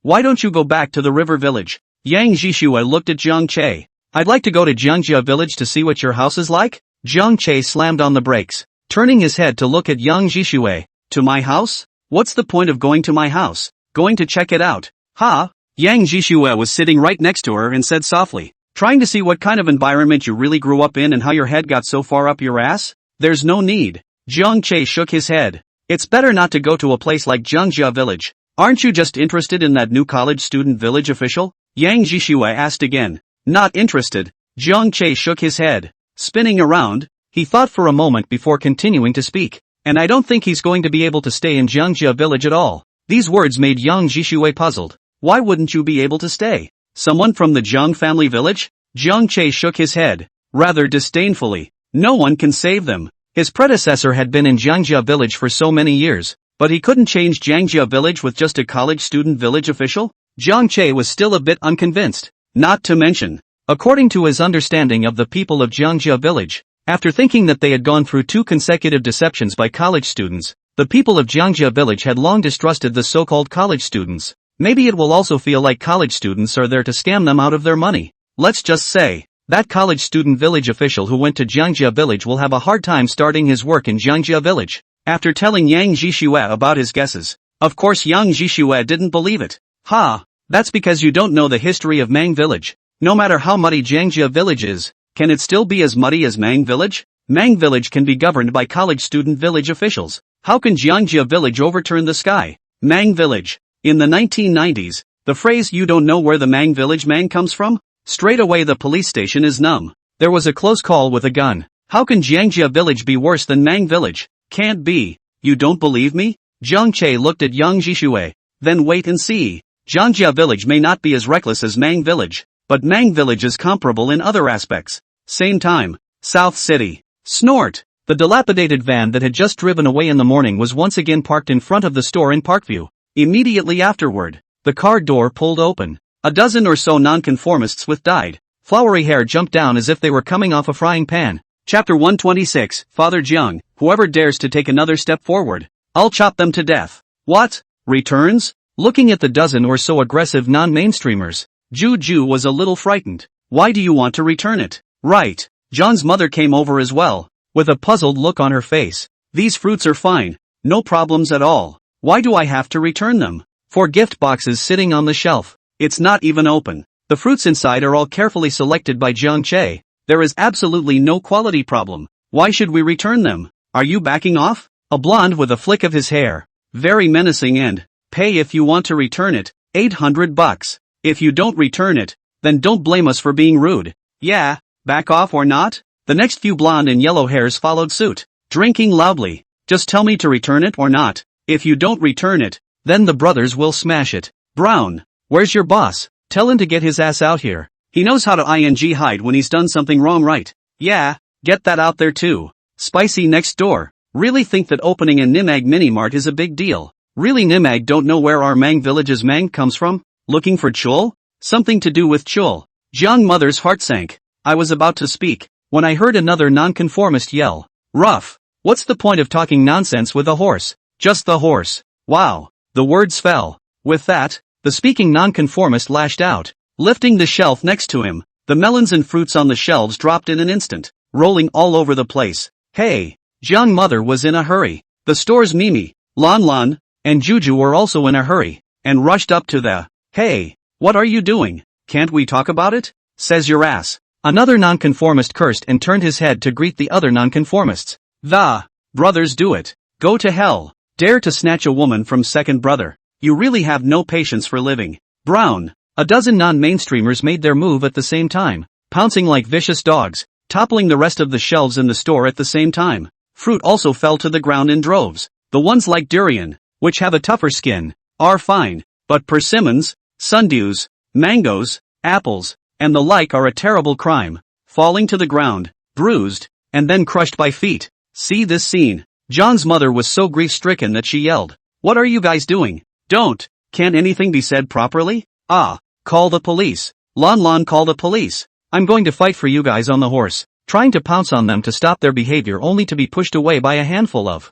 Why don't you go back to the river village? Yang Jishua looked at Jiang Che. I'd like to go to Jiangjia village to see what your house is like. Jiang Che slammed on the brakes, turning his head to look at Yang Jishua. To my house? What's the point of going to my house? Going to check it out. Ha! Yang Jishua was sitting right next to her and said softly, trying to see what kind of environment you really grew up in and how your head got so far up your ass? There's no need. Jiang Che shook his head. It's better not to go to a place like Jiangjia village. Aren't you just interested in that new college student village official? Yang Jishua asked again. Not interested. Jiang Che shook his head. Spinning around, he thought for a moment before continuing to speak. And I don't think he's going to be able to stay in Jiangjia village at all. These words made Yang Jishue puzzled. Why wouldn't you be able to stay? Someone from the Jiang family village? Jiang Che shook his head, rather disdainfully. No one can save them. His predecessor had been in Jiangjia village for so many years, but he couldn't change Jiangjia village with just a college student village official? Jiang Che was still a bit unconvinced. Not to mention, according to his understanding of the people of Jiangjia village, after thinking that they had gone through 2 consecutive deceptions by college students, the people of Jiangjia village had long distrusted the so-called college students. Maybe it will also feel like college students are there to scam them out of their money. Let's just say, that college student village official who went to Jiangjia village will have a hard time starting his work in Jiangjia village. After telling Yang Jishue about his guesses, of course Yang Jishue didn't believe it. Ha! That's because you don't know the history of Mang village. No matter how muddy Jiangjia village is, can it still be as muddy as Mang village? Mang village can be governed by college student village officials. How can Jiangjia village overturn the sky? Mang village. In the 1990s, the phrase "you don't know where the Mang village Mang comes from?" Straight away the police station is numb. There was a close call with a gun. How can Jiangjia village be worse than Mang village? Can't be. You don't believe me? Jiang Che looked at Yang Jishue. Then wait and see. Jiangjia village may not be as reckless as Mang village, but Mang village is comparable in other aspects. Same time. South City. Snort. The dilapidated van that had just driven away in the morning was once again parked in front of the store in Parkview. Immediately afterward, the car door pulled open. A dozen or so nonconformists with dyed, flowery hair jumped down as if they were coming off a frying pan. Chapter 126, Father Jiang, whoever dares to take another step forward, I'll chop them to death. What? Returns? Looking at the dozen or so aggressive non-mainstreamers, Ju was a little frightened. Why do you want to return it? Right. John's mother came over as well, with a puzzled look on her face. These fruits are fine. No problems at all. Why do I have to return them? 4 gift boxes sitting on the shelf. It's not even open. The fruits inside are all carefully selected by Jiang Che. There is absolutely no quality problem. Why should we return them? Are you backing off? A blonde with a flick of his hair. Very menacing and, pay if you want to return it, $800. If you don't return it, then don't blame us for being rude. Yeah, back off or not? The next few blonde and yellow hairs followed suit, drinking loudly. Just tell me to return it or not. If you don't return it, then the brothers will smash it. Brown, where's your boss? Tell him to get his ass out here. He knows how to ing hide when he's done something wrong, right? Yeah, get that out there too. Spicy next door. Really think that opening a Nimag mini-mart is a big deal? Really Nimag don't know where our Mang village's Mang comes from? Looking for Chul? Something to do with Chul. Jiang mother's heart sank. I was about to speak, when I heard another nonconformist yell. Rough. What's the point of talking nonsense with a horse? Just the horse. Wow. The words fell. With that, the speaking nonconformist lashed out, lifting the shelf next to him. The melons and fruits on the shelves dropped in an instant, rolling all over the place. Hey! Jiang mother was in a hurry. The store's Mimi, Lan, and Juju were also in a hurry, and rushed up to the, hey, what are you doing? Can't we talk about it? Says your ass. Another nonconformist cursed and turned his head to greet the other nonconformists. The brothers do it. Go to hell. Dare to snatch a woman from second brother. You really have no patience for living. Brown. A dozen non-mainstreamers made their move at the same time, pouncing like vicious dogs, toppling the rest of the shelves in the store at the same time. Fruit also fell to the ground in droves. The ones like durian, which have a tougher skin, are fine, but persimmons, sundews, mangoes, apples, and the like are a terrible crime, falling to the ground, bruised, and then crushed by feet. See this scene. John's mother was so grief-stricken that she yelled, "What are you guys doing? Don't! Can't anything be said properly? Ah! Call the police. Lan, call the police. I'm going to fight for you guys on the horse." Trying to pounce on them to stop their behavior only to be pushed away by a handful of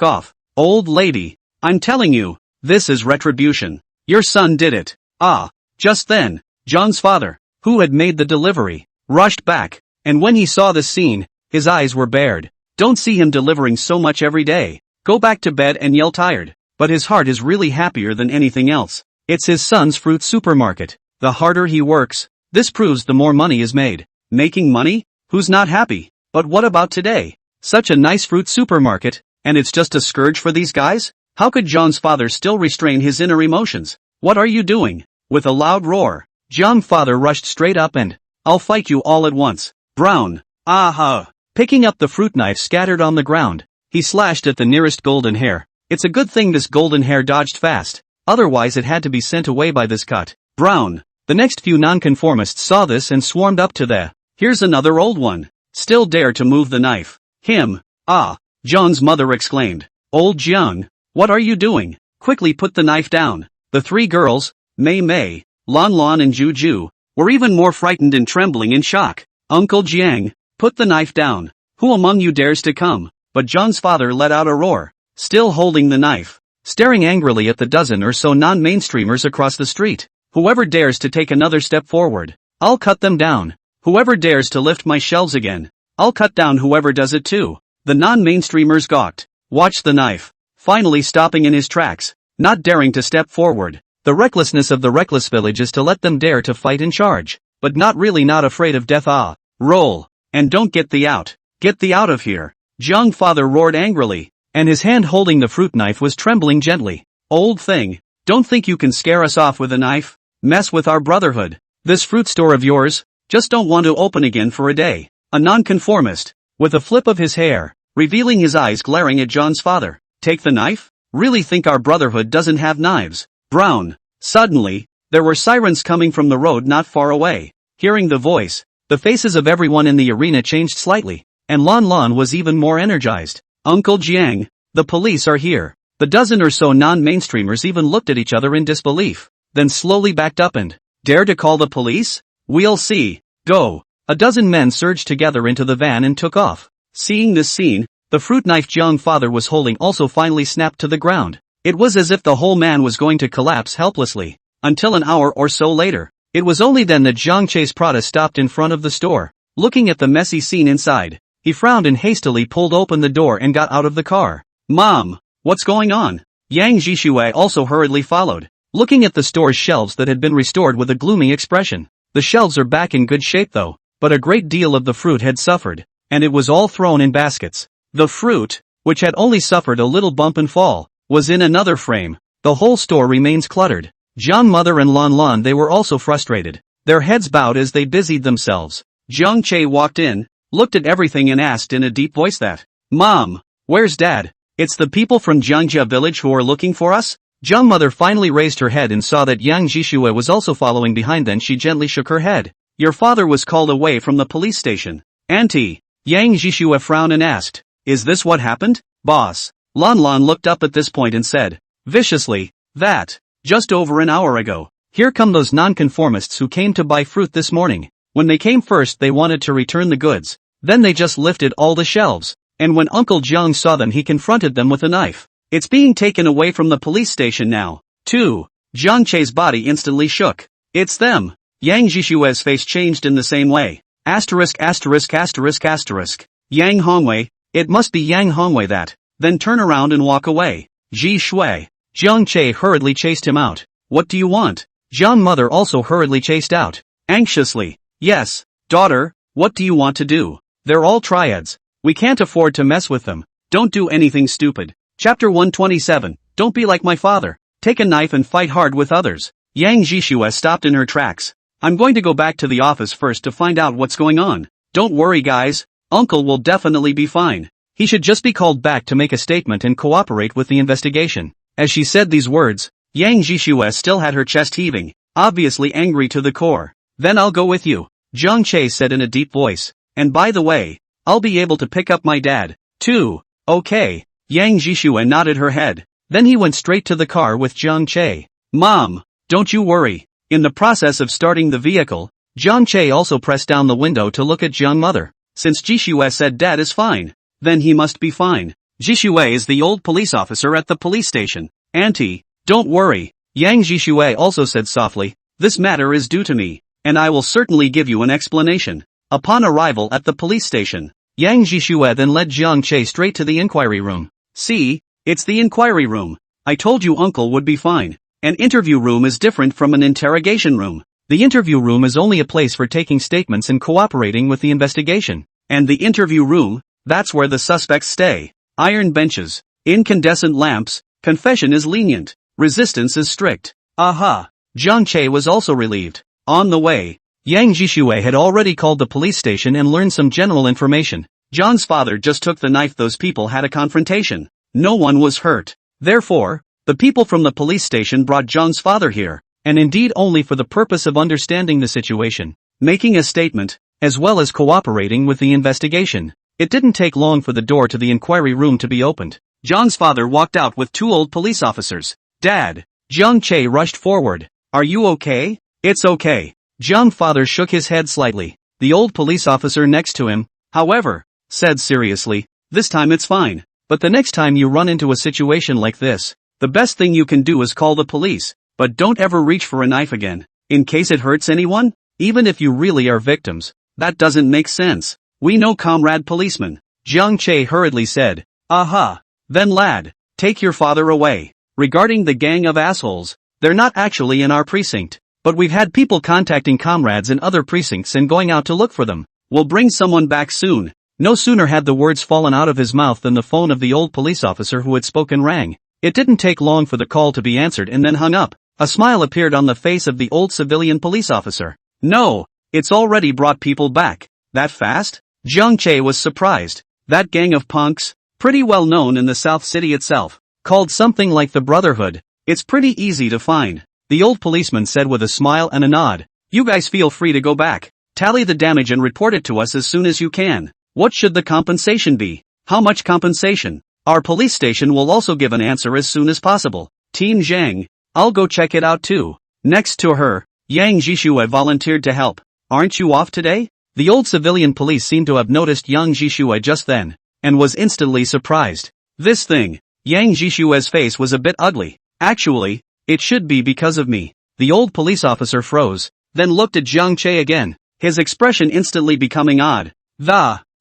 off. Old lady, I'm telling you, this is retribution. Your son did it. Ah! Just then, John's father, who had made the delivery, rushed back, and when he saw the scene, his eyes were bared. Don't see him delivering so much every day. Go back to bed and yell tired. But his heart is really happier than anything else. It's his son's fruit supermarket. The harder he works, this proves the more money is made. Making money? Who's not happy? But what about today? Such a nice fruit supermarket, and it's just a scourge for these guys? How could John's father still restrain his inner emotions? What are you doing? With a loud roar, Jiang father rushed straight up and, I'll fight you all at once. Brown. Aha. Picking up the fruit knife scattered on the ground, he slashed at the nearest golden hair. It's a good thing this golden hair dodged fast, otherwise it had to be sent away by this cut. Brown. The next few nonconformists saw this and swarmed up to the, here's another old one. Still dare to move the knife. Him. Ah. Jiang's mother exclaimed. Old Jiang, what are you doing? Quickly put the knife down. The three girls, Mei Mei, Lan Lan and Ju Ju, were even more frightened and trembling in shock. Uncle Jiang, put the knife down. Who among you dares to come? But Jiang's father let out a roar, still holding the knife, staring angrily at the dozen or so non-mainstreamers across the street. Whoever dares to take another step forward, I'll cut them down. Whoever dares to lift my shelves again, I'll cut down whoever does it too. The non-mainstreamers gawked, watched the knife, finally stopping in his tracks, not daring to step forward. The recklessness of the reckless village is to let them dare to fight and charge, but not afraid of death. Ah, roll, and don't get thee out. Get thee out of here. Jiang father roared angrily, and his hand holding the fruit knife was trembling gently. Old thing, don't think you can scare us off with a knife, mess with our brotherhood. This fruit store of yours, just don't want to open again for a day. A nonconformist, with a flip of his hair, revealing his eyes glaring at John's father. Take the knife? Really think our brotherhood doesn't have knives? Brown. Suddenly, there were sirens coming from the road not far away. Hearing the voice, the faces of everyone in the arena changed slightly, and Lan Lan was even more energized. Uncle Jiang, the police are here. The dozen or so non-mainstreamers even looked at each other in disbelief, then slowly backed up and, dare to call the police? We'll see. Go. A dozen men surged together into the van and took off. Seeing this scene, the fruit knife Jiang father was holding also finally snapped to the ground. It was as if the whole man was going to collapse helplessly. Until an hour or so later, it was only then that Jiang Che's Prada stopped in front of the store. Looking at the messy scene inside, he frowned and hastily pulled open the door and got out of the car. Mom, what's going on? Yang Jishue also hurriedly followed, looking at the store's shelves that had been restored with a gloomy expression. The shelves are back in good shape though, but a great deal of the fruit had suffered, and it was all thrown in baskets. The fruit, which had only suffered a little bump and fall, was in another frame. The whole store remains cluttered. Jiang mother and Lan Lan they were also frustrated, their heads bowed as they busied themselves. Jiang Che walked in, looked at everything and asked in a deep voice that, Mom, where's Dad? It's the people from Jiangjia village who are looking for us? Jiang mother finally raised her head and saw that Yang Jishue was also following behind. Then she gently shook her head. Your father was called away from the police station. Auntie. Yang Jishue frowned and asked, is this what happened? Boss. Lan Lan looked up at this point and said, viciously, that, just over an hour ago, here come those nonconformists who came to buy fruit this morning. When they came first they wanted to return the goods, then they just lifted all the shelves, and when Uncle Jiang saw them he confronted them with a knife. It's being taken away from the police station now, too. Jiang Che's body instantly shook. It's them. Yang Jishue's face changed in the same way. Asterisk asterisk asterisk asterisk. Yang Hongwei, it must be Yang Hongwei that. Then turn around and walk away. Ji Shui. Jiang Che hurriedly chased him out. What do you want? Jiang mother also hurriedly chased out. Anxiously. Yes, daughter, what do you want to do? They're all triads. We can't afford to mess with them. Don't do anything stupid. Chapter 127. Don't be like my father. Take a knife and fight hard with others. Yang Jishue stopped in her tracks. I'm going to go back to the office first to find out what's going on. Don't worry guys, Uncle will definitely be fine. He should just be called back to make a statement and cooperate with the investigation. As she said these words, Yang Jishue still had her chest heaving, obviously angry to the core. Then I'll go with you, Jiang Che said in a deep voice. And by the way, I'll be able to pick up my dad, too. Okay. Yang Jishue nodded her head. Then he went straight to the car with Jiang Che. Mom, don't you worry. In the process of starting the vehicle, Jiang Che also pressed down the window to look at Jiang mother. Since Jishue said dad is fine, then he must be fine. Jishue is the old police officer at the police station. Auntie, don't worry. Yang Jishue also said softly, this matter is due to me, and I will certainly give you an explanation. Upon arrival at the police station, Yang Jishue then led Jiang Che straight to the inquiry room. See, it's the inquiry room. I told you uncle would be fine. An interview room is different from an interrogation room. The interview room is only a place for taking statements and cooperating with the investigation. And the interview room, that's where the suspects stay. Iron benches, incandescent lamps, confession is lenient, resistance is strict. Aha! Jiang Che was also relieved. On the way, Yang Jishue had already called the police station and learned some general information. John's father just took the knife. Those people had a confrontation. No one was hurt. Therefore, the people from the police station brought John's father here, and indeed only for the purpose of understanding the situation, making a statement, as well as cooperating with the investigation. It didn't take long for the door to the inquiry room to be opened. John's father walked out with 2 old police officers. Dad. Jiang Che rushed forward. Are you okay? It's okay. Jiang father shook his head slightly. The old police officer next to him, however, said seriously, this time it's fine, but the next time you run into a situation like this, the best thing you can do is call the police, but don't ever reach for a knife again, in case it hurts anyone, even if you really are victims. That doesn't make sense. We know, comrade policeman, Jiang Che hurriedly said. Aha. Then lad, take your father away. Regarding the gang of assholes, they're not actually in our precinct, but we've had people contacting comrades in other precincts and going out to look for them. We'll bring someone back soon. No sooner had the words fallen out of his mouth than the phone of the old police officer who had spoken rang. It didn't take long for the call to be answered and then hung up. A smile appeared on the face of the old civilian police officer. No, it's already brought people back. That fast? Jiang Che was surprised. That gang of punks, pretty well known in the South City itself, called something like the Brotherhood. It's pretty easy to find, the old policeman said with a smile and a nod. You guys feel free to go back, tally the damage and report it to us as soon as you can. What should the compensation be? How much compensation? Our police station will also give an answer as soon as possible. Team Zhang, I'll go check it out too. Next to her, Yang Jishue volunteered to help. Aren't you off today? The old civilian police seemed to have noticed Yang Jishue just then, and was instantly surprised. This thing, Yang Jishue's face was a bit ugly. Actually, it should be because of me. The old police officer froze, then looked at Jiang Che again, his expression instantly becoming odd.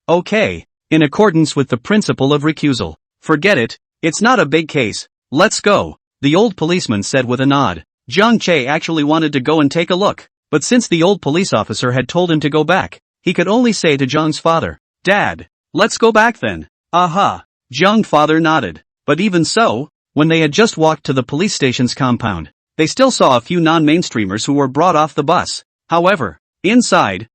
Okay. In accordance with the principle of recusal. Forget it, it's not a big case. Let's go, the old policeman said with a nod. Jiang Che actually wanted to go and take a look, but since the old police officer had told him to go back, he could only say to Jiang's father, Dad, let's go back then. Aha. Jiang father nodded, but even so, when they had just walked to the police station's compound, they still saw a few non-mainstreamers who were brought off the bus. However, inside,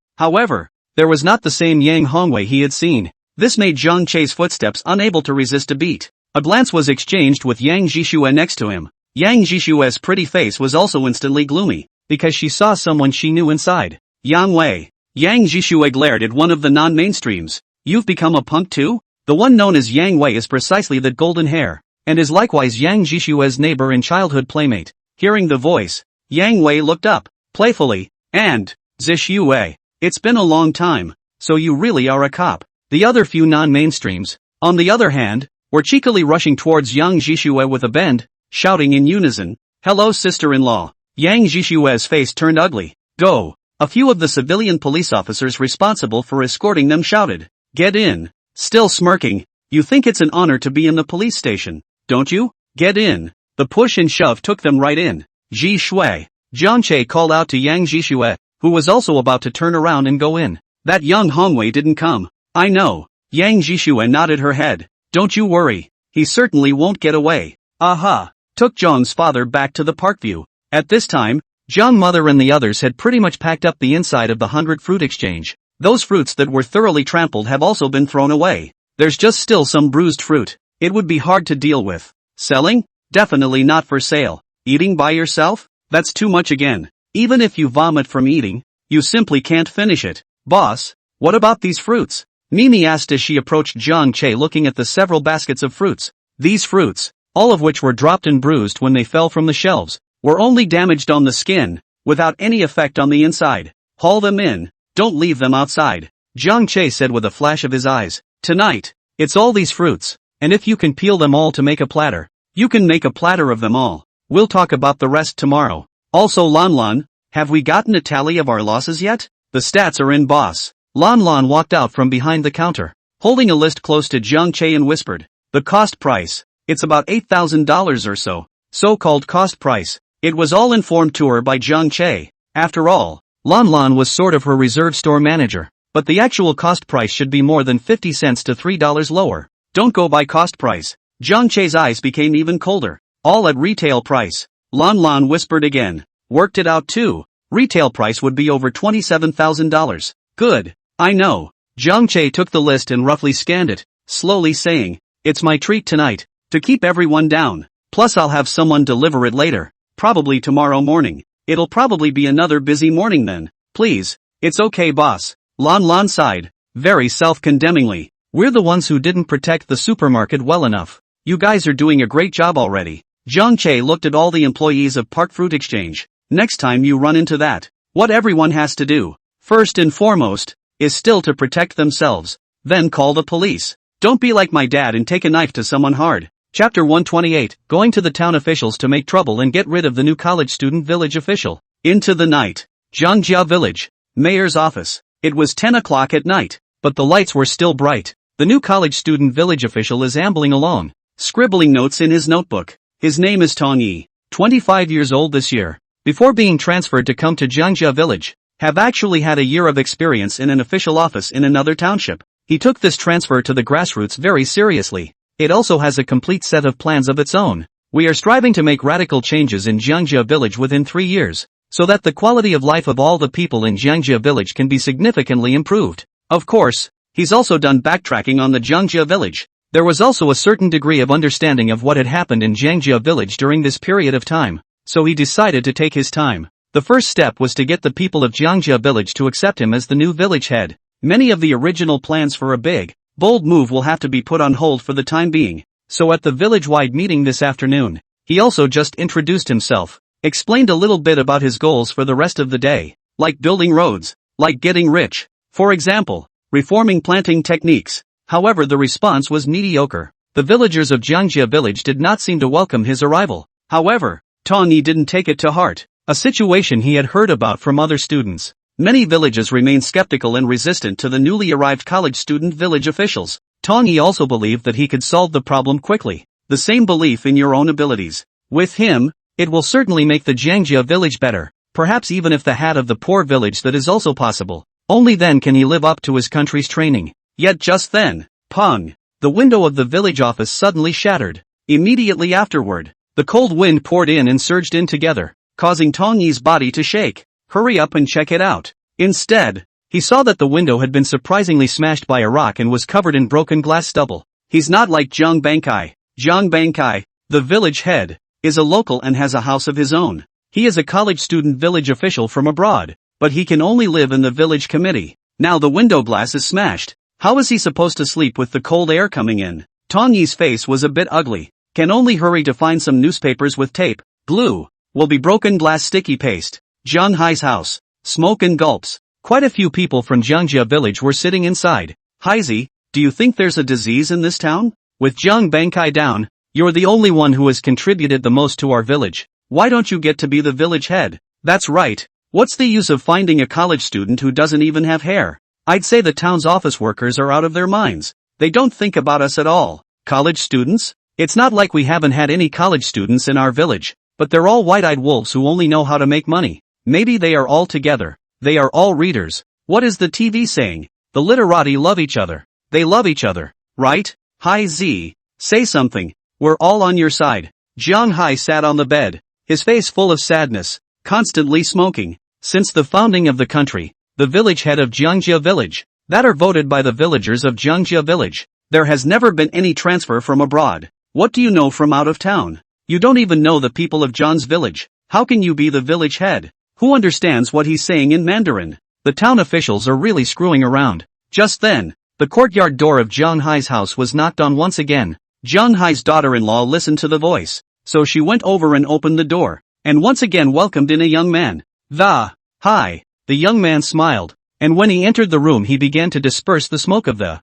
there was not the same Yang Hongwei he had seen. This made Jiang Che's footsteps unable to resist a beat. A glance was exchanged with Yang Jishue next to him. Yang Jishue's pretty face was also instantly gloomy, because she saw someone she knew inside. Yang Wei. Yang Jishue glared at one of the non-mainstreams. You've become a punk too? The one known as Yang Wei is precisely that golden hair, and is likewise Yang Jishue's neighbor and childhood playmate. Hearing the voice, Yang Wei looked up, playfully, and, Zishue, it's been a long time, so you really are a cop. The other few non-mainstreams, on the other hand, were cheekily rushing towards Yang Jishue with a bend, shouting in unison, hello sister-in-law. Yang Jishue's face turned ugly. Go. A few of the civilian police officers responsible for escorting them shouted. Get in. Still smirking. You think it's an honor to be in the police station, don't you? Get in. The push and shove took them right in. Ji Shui. Jiang Che called out to Yang Jishue, who was also about to turn around and go in. That young Hongwei didn't come. I know. Yang Jishue nodded her head. Don't you worry. He certainly won't get away. Aha. Took Zhang's father back to the Parkview. At this time, Zhang mother and the others had pretty much packed up the inside of the 100 fruit exchange. Those fruits that were thoroughly trampled have also been thrown away. There's just still some bruised fruit. It would be hard to deal with. Selling? Definitely not for sale. Eating by yourself? That's too much again. Even if you vomit from eating, you simply can't finish it. Boss, what about these fruits? Mimi asked as she approached Jiang Che looking at the several baskets of fruits. These fruits, all of which were dropped and bruised when they fell from the shelves, were only damaged on the skin, without any effect on the inside. Haul them in, don't leave them outside, Jiang Che said with a flash of his eyes. Tonight, it's all these fruits, and if you can peel them all to make a platter, you can make a platter of them all. We'll talk about the rest tomorrow. Also Lan Lan, have we gotten a tally of our losses yet? The stats are in boss. Lan Lan walked out from behind the counter, holding a list close to Jiang Che and whispered. The cost price, it's about $8,000 or so. So-called cost price. It was all informed to her by Jiang Che. After all, Lan Lan was sort of her reserve store manager. But the actual cost price should be more than 50 cents to $3 lower. Don't go by cost price. Jiang Che's eyes became even colder. All at retail price. Lan Lan whispered again. Worked it out too. Retail price would be over $27,000. Good. I know. Jiang Che took the list and roughly scanned it, slowly saying, "It's my treat tonight, to keep everyone down. Plus I'll have someone deliver it later, probably tomorrow morning. It'll probably be another busy morning then. Please." "It's okay, boss." Lon Lon sighed, very self-condemningly. "We're the ones who didn't protect the supermarket well enough. You guys are doing a great job already." Jiang Che looked at all the employees of Park Fruit Exchange. "Next time you run into that, what everyone has to do, first and foremost, is still to protect themselves. Then call the police. Don't be like my dad and take a knife to someone hard." Chapter 128, Going to the town officials to make trouble and get rid of the new college student village official. Into the night. Zhangjia Village. Mayor's office. It was 10 o'clock at night, but the lights were still bright. The new college student village official is ambling along, scribbling notes in his notebook. His name is Tong Yi, 25 years old this year. Before being transferred to come to Zhangjia Village, have actually had a year of experience in an official office in another township. He took this transfer to the grassroots very seriously. It also has a complete set of plans of its own. "We are striving to make radical changes in Zhangjia Village within 3 years, so that the quality of life of all the people in Zhangjia Village can be significantly improved." Of course, he's also done backtracking on the Zhangjia Village. There was also a certain degree of understanding of what had happened in Zhangjia Village during this period of time, so he decided to take his time. The first step was to get the people of Zhangjia Village to accept him as the new village head. Many of the original plans for a big, bold move will have to be put on hold for the time being, so at the village-wide meeting this afternoon, he also just introduced himself, explained a little bit about his goals for the rest of the day, like building roads, like getting rich, for example, reforming planting techniques. However, the response was mediocre. The villagers of Zhangjia Village did not seem to welcome his arrival. However, Tong Yi didn't take it to heart, a situation he had heard about from other students. Many villages remained skeptical and resistant to the newly arrived college student village officials. Tong Yi also believed that he could solve the problem quickly. The same belief in your own abilities. With him, it will certainly make the Zhangjia Village better, perhaps even if the hat of the poor village that is also possible. Only then can he live up to his country's training. Yet just then, pong, the window of the village office suddenly shattered. Immediately afterward, the cold wind poured in and surged in together, causing Tong Yi's body to shake. "Hurry up and check it out." Instead, he saw that the window had been surprisingly smashed by a rock and was covered in broken glass stubble. He's not like Zhang Bankai. Zhang Bankai, the village head, is a local and has a house of his own. He is a college student village official from abroad, but he can only live in the village committee. Now the window glass is smashed. How is he supposed to sleep with the cold air coming in? Tong Yi's face was a bit ugly. Can only hurry to find some newspapers with tape, glue, will be broken glass sticky paste. Zhang Hai's house. Smoke and gulps. Quite a few people from Zhangjia Village were sitting inside. "Haizi, do you think there's a disease in this town? With Zhang Bankai down, you're the only one who has contributed the most to our village. Why don't you get to be the village head?" "That's right. What's the use of finding a college student who doesn't even have hair? I'd say the town's office workers are out of their minds. They don't think about us at all." "College students? It's not like we haven't had any college students in our village, but they're all white-eyed wolves who only know how to make money. Maybe they are all together. They are all readers. What is the TV saying? The literati love each other. They love each other, right? Hai Z, say something. We're all on your side." Jiang Hai sat on the bed, his face full of sadness, constantly smoking. Since the founding of the country, the village head of Zhangjia Village, that are voted by the villagers of Zhangjia Village, there has never been any transfer from abroad. What do you know from out of town? You don't even know the people of Zhan's village. How can you be the village head? Who understands what he's saying in Mandarin? The town officials are really screwing around. Just then, the courtyard door of Zhang Hai's house was knocked on once again. Zhang Hai's daughter-in-law listened to the voice, so she went over and opened the door, and once again welcomed in a young man. Hi. The young man smiled, and when he entered the room he began to disperse the smoke of the,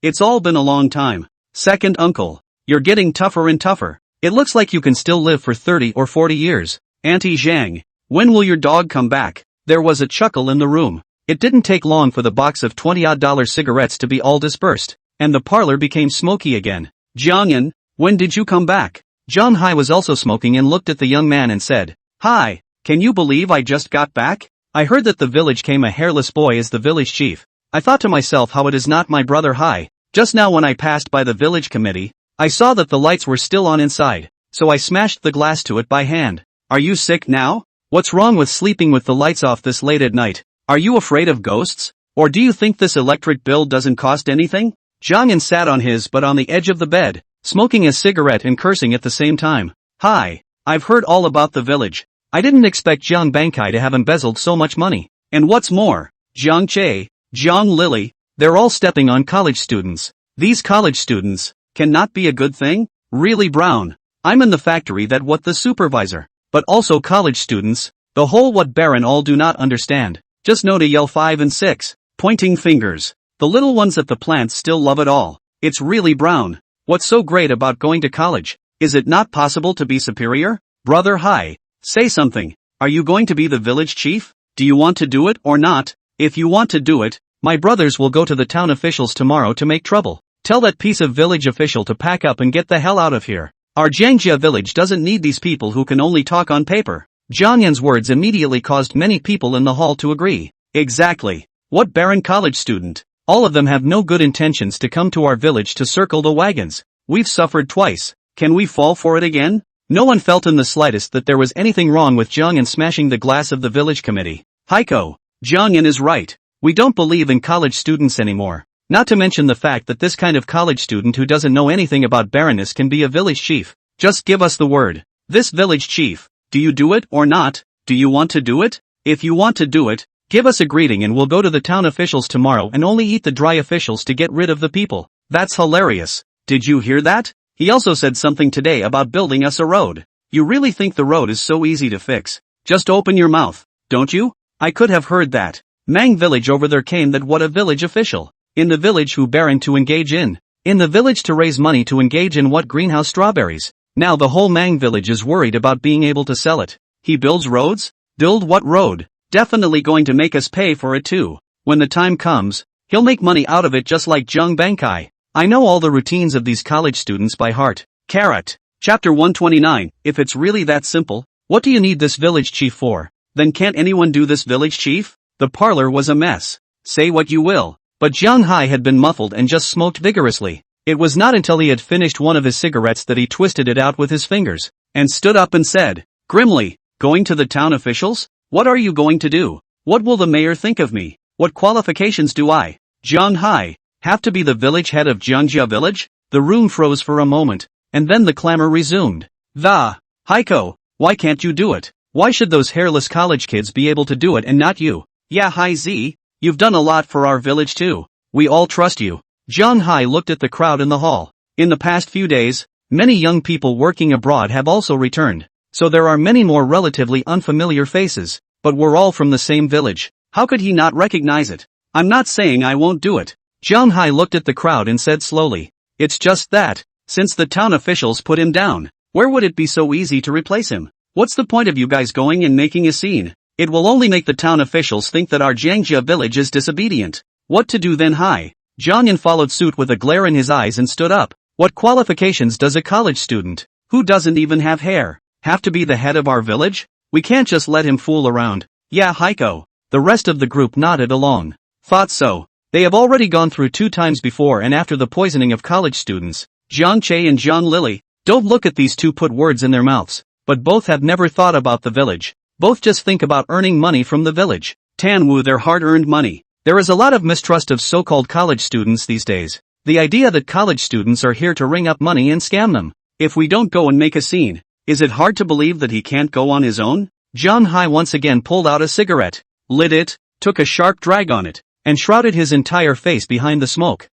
it's all been a long time. Second uncle, you're getting tougher and tougher. It looks like you can still live for 30 or 40 years. Auntie Zhang, when will your dog come back? There was a chuckle in the room. It didn't take long for the box of $20 cigarettes to be all dispersed, and the parlor became smoky again. Jiangyan, when did you come back? Zhang Hai was also smoking and looked at the young man and said, "Hi, can you believe I just got back? I heard that the village came a hairless boy as the village chief. I thought to myself how it is not my brother Hai. Just now when I passed by the village committee, I saw that the lights were still on inside, so I smashed the glass to it by hand. Are you sick now? What's wrong with sleeping with the lights off this late at night? Are you afraid of ghosts? Or do you think this electric bill doesn't cost anything? Jiangyan sat on his butt on the edge of the bed, smoking a cigarette and cursing at the same time. Hi, I've heard all about the village. I didn't expect Jiang Bankai to have embezzled so much money. And what's more, Jiang Che, Jiang Lily, they're all stepping on college students. These college students, can not be a good thing? Really Brown? I'm in the factory that what the supervisor, but also college students, the whole what Baron all do not understand, just know to yell 5 and 6, pointing fingers. The little ones at the plant still love it all. It's really Brown. What's so great about going to college? Is it not possible to be superior? Brother hi, say something. Are you going to be the village chief? Do you want to do it or not? If you want to do it, my brothers will go to the town officials tomorrow to make trouble. Tell that piece of village official to pack up and get the hell out of here. Our Jiangjia village doesn't need these people who can only talk on paper. Jiangyan's words immediately caused many people in the hall to agree. Exactly. What barren college student? All of them have no good intentions to come to our village to circle the wagons. We've suffered twice. Can we fall for it again? No one felt in the slightest that there was anything wrong with Jiangyan smashing the glass of the village committee. Heiko, Jiangyan is right. We don't believe in college students anymore. Not to mention the fact that this kind of college student who doesn't know anything about barrenness can be a village chief. Just give us the word. This village chief, do you do it or not? Do you want to do it? If you want to do it, give us a greeting and we'll go to the town officials tomorrow and only eat the dry officials to get rid of the people. That's hilarious. Did you hear that? He also said something today about building us a road. You really think the road is so easy to fix? Just open your mouth, don't you? I could have heard that. Mang village over there came that what a village official. In the village who Baron to engage in. In the village to raise money to engage in what greenhouse strawberries. Now the whole Mang village is worried about being able to sell it. He builds roads? Build what road? Definitely going to make us pay for it too. When the time comes, he'll make money out of it just like Jiang Bankai. I know all the routines of these college students by heart. Carrot. Chapter 129. If it's really that simple, what do you need this village chief for? Then can't anyone do this village chief? The parlor was a mess. Say what you will. But Jiang Hai had been muffled and just smoked vigorously. It was not until he had finished one of his cigarettes that he twisted it out with his fingers, and stood up and said, grimly, going to the town officials? What are you going to do? What will the mayor think of me? What qualifications do I, Jiang Hai, have to be the village head of Jiangjia village? The room froze for a moment, and then the clamor resumed. Heiko, why can't you do it? Why should those hairless college kids be able to do it and not you? Yeah Hai Z. You've done a lot for our village too. We all trust you. Jiang Hai looked at the crowd in the hall. In the past few days, many young people working abroad have also returned. So there are many more relatively unfamiliar faces, but we're all from the same village. How could he not recognize it? I'm not saying I won't do it. Jiang Hai looked at the crowd and said slowly. It's just that, since the town officials put him down, where would it be so easy to replace him? What's the point of you guys going and making a scene? It will only make the town officials think that our Jiangjia village is disobedient. What to do then Hai? Jiangyan followed suit with a glare in his eyes and stood up. What qualifications does a college student, who doesn't even have hair, have to be the head of our village? We can't just let him fool around. Yeah Heiko. The rest of the group nodded along. Thought so. They have already gone through 2 times before and after the poisoning of college students. Jiang Che and Jiang Lily, don't look at these two put words in their mouths, but both have never thought about the village. Both just think about earning money from the village. Tanwu their hard-earned money. There is a lot of mistrust of so-called college students these days. The idea that college students are here to ring up money and scam them. If we don't go and make a scene, is it hard to believe that he can't go on his own? Jiang Hai once again pulled out a cigarette, lit it, took a sharp drag on it, and shrouded his entire face behind the smoke.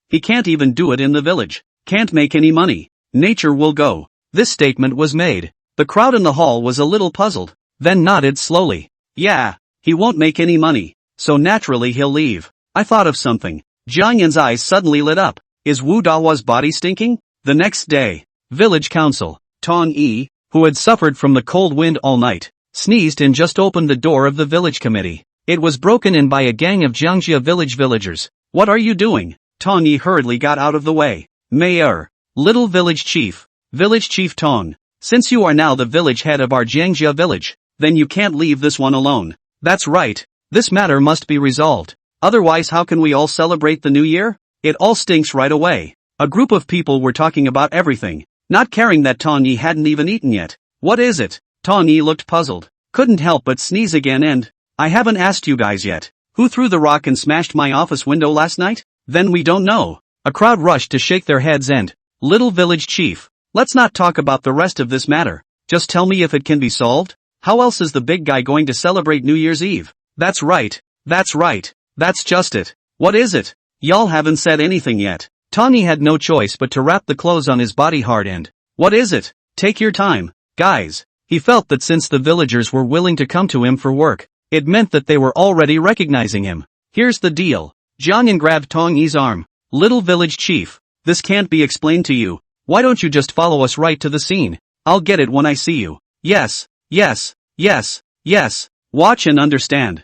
He can't even do it in the village. Can't make any money. Nature will go. This statement was made. The crowd in the hall was a little puzzled, then nodded slowly. Yeah, he won't make any money, so naturally he'll leave. I thought of something. Jiang Yan's eyes suddenly lit up. Is Wu Dawa's body stinking? The next day, village council, Tong Yi, who had suffered from the cold wind all night, sneezed and just opened the door of the village committee. It was broken in by a gang of Jiangjia village villagers. What are you doing? Tong Yi hurriedly got out of the way. Mayor, little village chief Tong. Since you are now the village head of our Jiangjia village, then you can't leave this one alone. That's right. This matter must be resolved. Otherwise how can we all celebrate the new year? It all stinks right away. A group of people were talking about everything, not caring that Tong Yi hadn't even eaten yet. What is it? Tong Yi looked puzzled. couldn't help but sneeze again and, I haven't asked you guys yet. Who threw the rock and smashed my office window last night? Then we don't know. A crowd rushed to shake their heads and, little village chief, let's not talk about the rest of this matter. Just tell me if it can be solved? How else is the big guy going to celebrate New Year's Eve? That's right. That's just it. What is it? Y'all haven't said anything yet. Tawny had no choice but to wrap the clothes on his body hard and, what is it? Take your time, guys. He felt that since the villagers were willing to come to him for work, it meant that they were already recognizing him. Here's the deal. Jiang grabbed Tong Yi's arm. Little village chief, this can't be explained to you. Why don't you just follow us right to the scene? I'll get it when I see you. Yes. Watch and understand.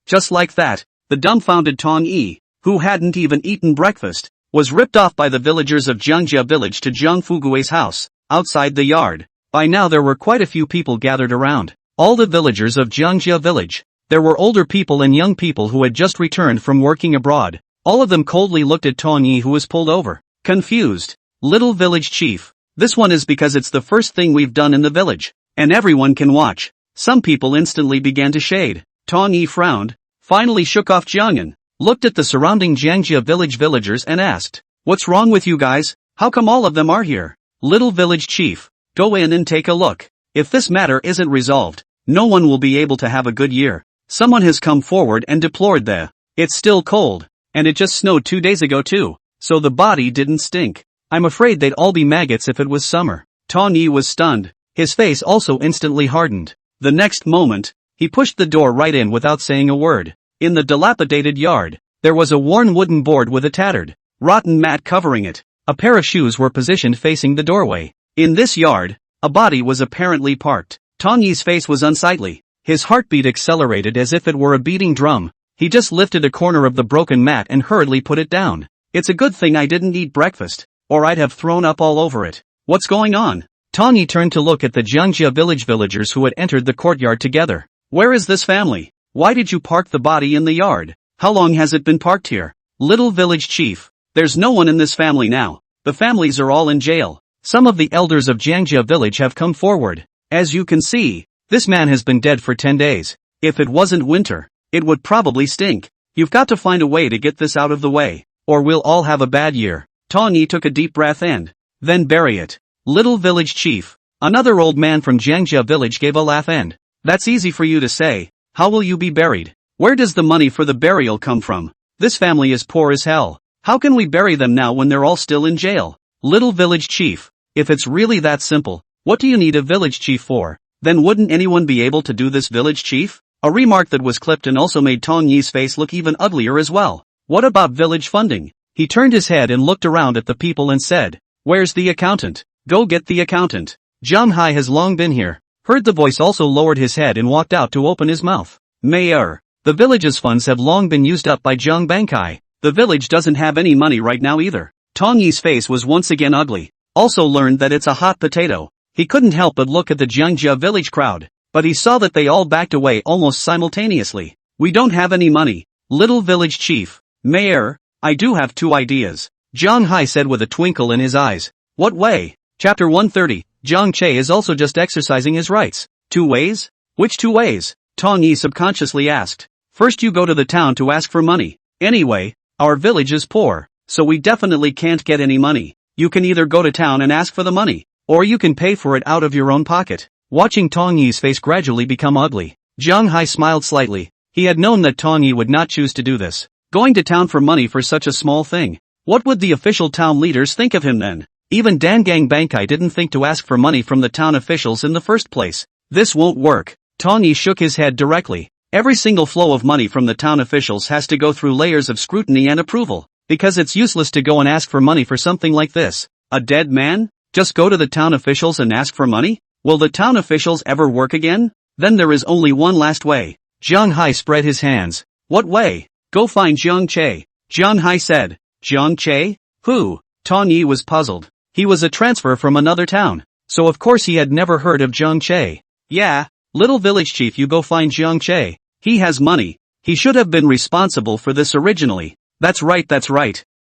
Just like that, the dumbfounded Tong Yi, who hadn't even eaten breakfast, was ripped off by the villagers of Jiangjia village to Jiang Fugui's house, outside the yard. By now there were quite a few people gathered around. All the villagers of Jiangjia village. There were older people and young people who had just returned from working abroad. All of them coldly looked at Tong Yi, who was pulled over. Confused. Little village chief. This one is because it's the first thing we've done in the village. And everyone can watch. Some people instantly began to shade. Tong Yi frowned, finally shook off Jiangyan, looked at the surrounding Jiangjia village villagers and asked, what's wrong with you guys? How come all of them are here? Little village chief, go in and take a look. If this matter isn't resolved, no one will be able to have a good year. Someone has come forward and deplored the, it's still cold, and it just snowed 2 days ago too, so the body didn't stink. I'm afraid they'd all be maggots if it was summer. Tong Yi was stunned. His face also instantly hardened. The next moment, he pushed the door right in without saying a word. In the dilapidated yard, there was a worn wooden board with a tattered, rotten mat covering it. A pair of shoes were positioned facing the doorway. In this yard, a body was apparently parked. Tong Yi's face was unsightly. His heartbeat accelerated as if it were a beating drum. He just lifted a corner of the broken mat and hurriedly put it down. It's a good thing I didn't eat breakfast, or I'd have thrown up all over it. What's going on? Tong Yi turned to look at the Jiangjia village villagers who had entered the courtyard together. Where is this family? Why did you park the body in the yard? How long has it been parked here? Little village chief, there's no one in this family now. The families are all in jail. Some of the elders of Jiangjia village have come forward. As you can see, this man has been dead for 10 days. If it wasn't winter, it would probably stink. You've got to find a way to get this out of the way, or we'll all have a bad year. Tong Yi took a deep breath and, then bury it. Little village chief, another old man from Jiangjia village gave a laugh and, that's easy for you to say. How will you be buried? Where does the money for the burial come from? This family is poor as hell. How can we bury them now when they're all still in jail? Little village chief, if it's really that simple, what do you need a village chief for? Then wouldn't anyone be able to do this, village chief? A remark that was clipped and also made Tong Yi's face look even uglier as well. What about village funding? He turned his head and looked around at the people and said, where's the accountant? Go get the accountant. Zhang Hai has long been here. Heard the voice, also lowered his head and walked out to open his mouth. Mayor, the village's funds have long been used up by Zhang Bankai. The village doesn't have any money right now either. Tong Yi's face was once again ugly. Also learned that it's a hot potato. He couldn't help but look at the Jiangjia village crowd, but he saw that they all backed away almost simultaneously. We don't have any money. Little village chief. Mayor, I do have 2 ideas. Zhang Hai said with a twinkle in his eyes. What way? Chapter 130, Zhang Che is also just exercising his rights. 2 ways? Which 2 ways? Tong Yi subconsciously asked. First, you go to the town to ask for money. Anyway, our village is poor, so we definitely can't get any money. You can either go to town and ask for the money, or you can pay for it out of your own pocket. Watching Tong Yi's face gradually become ugly, Zhang Hai smiled slightly. He had known that Tong Yi would not choose to do this. Going to town for money for such a small thing. What would the official town leaders think of him then? Even Dangang Bankai didn't think to ask for money from the town officials in the first place. This won't work. Tong Yi shook his head directly. Every single flow of money from the town officials has to go through layers of scrutiny and approval, because it's useless to go and ask for money for something like this. A dead man? Just go to the town officials and ask for money? Will the town officials ever work again? Then there is only one last way. Zhang Hai spread his hands. What way? Go find Zhang Che. Zhang Hai said. Zhang Che? Who? Tong Yi was puzzled. He was a transfer from another town, so of course he had never heard of Zhang Che. Yeah, little village chief, you go find Zhang Che. He has money. He should have been responsible for this originally. That's right.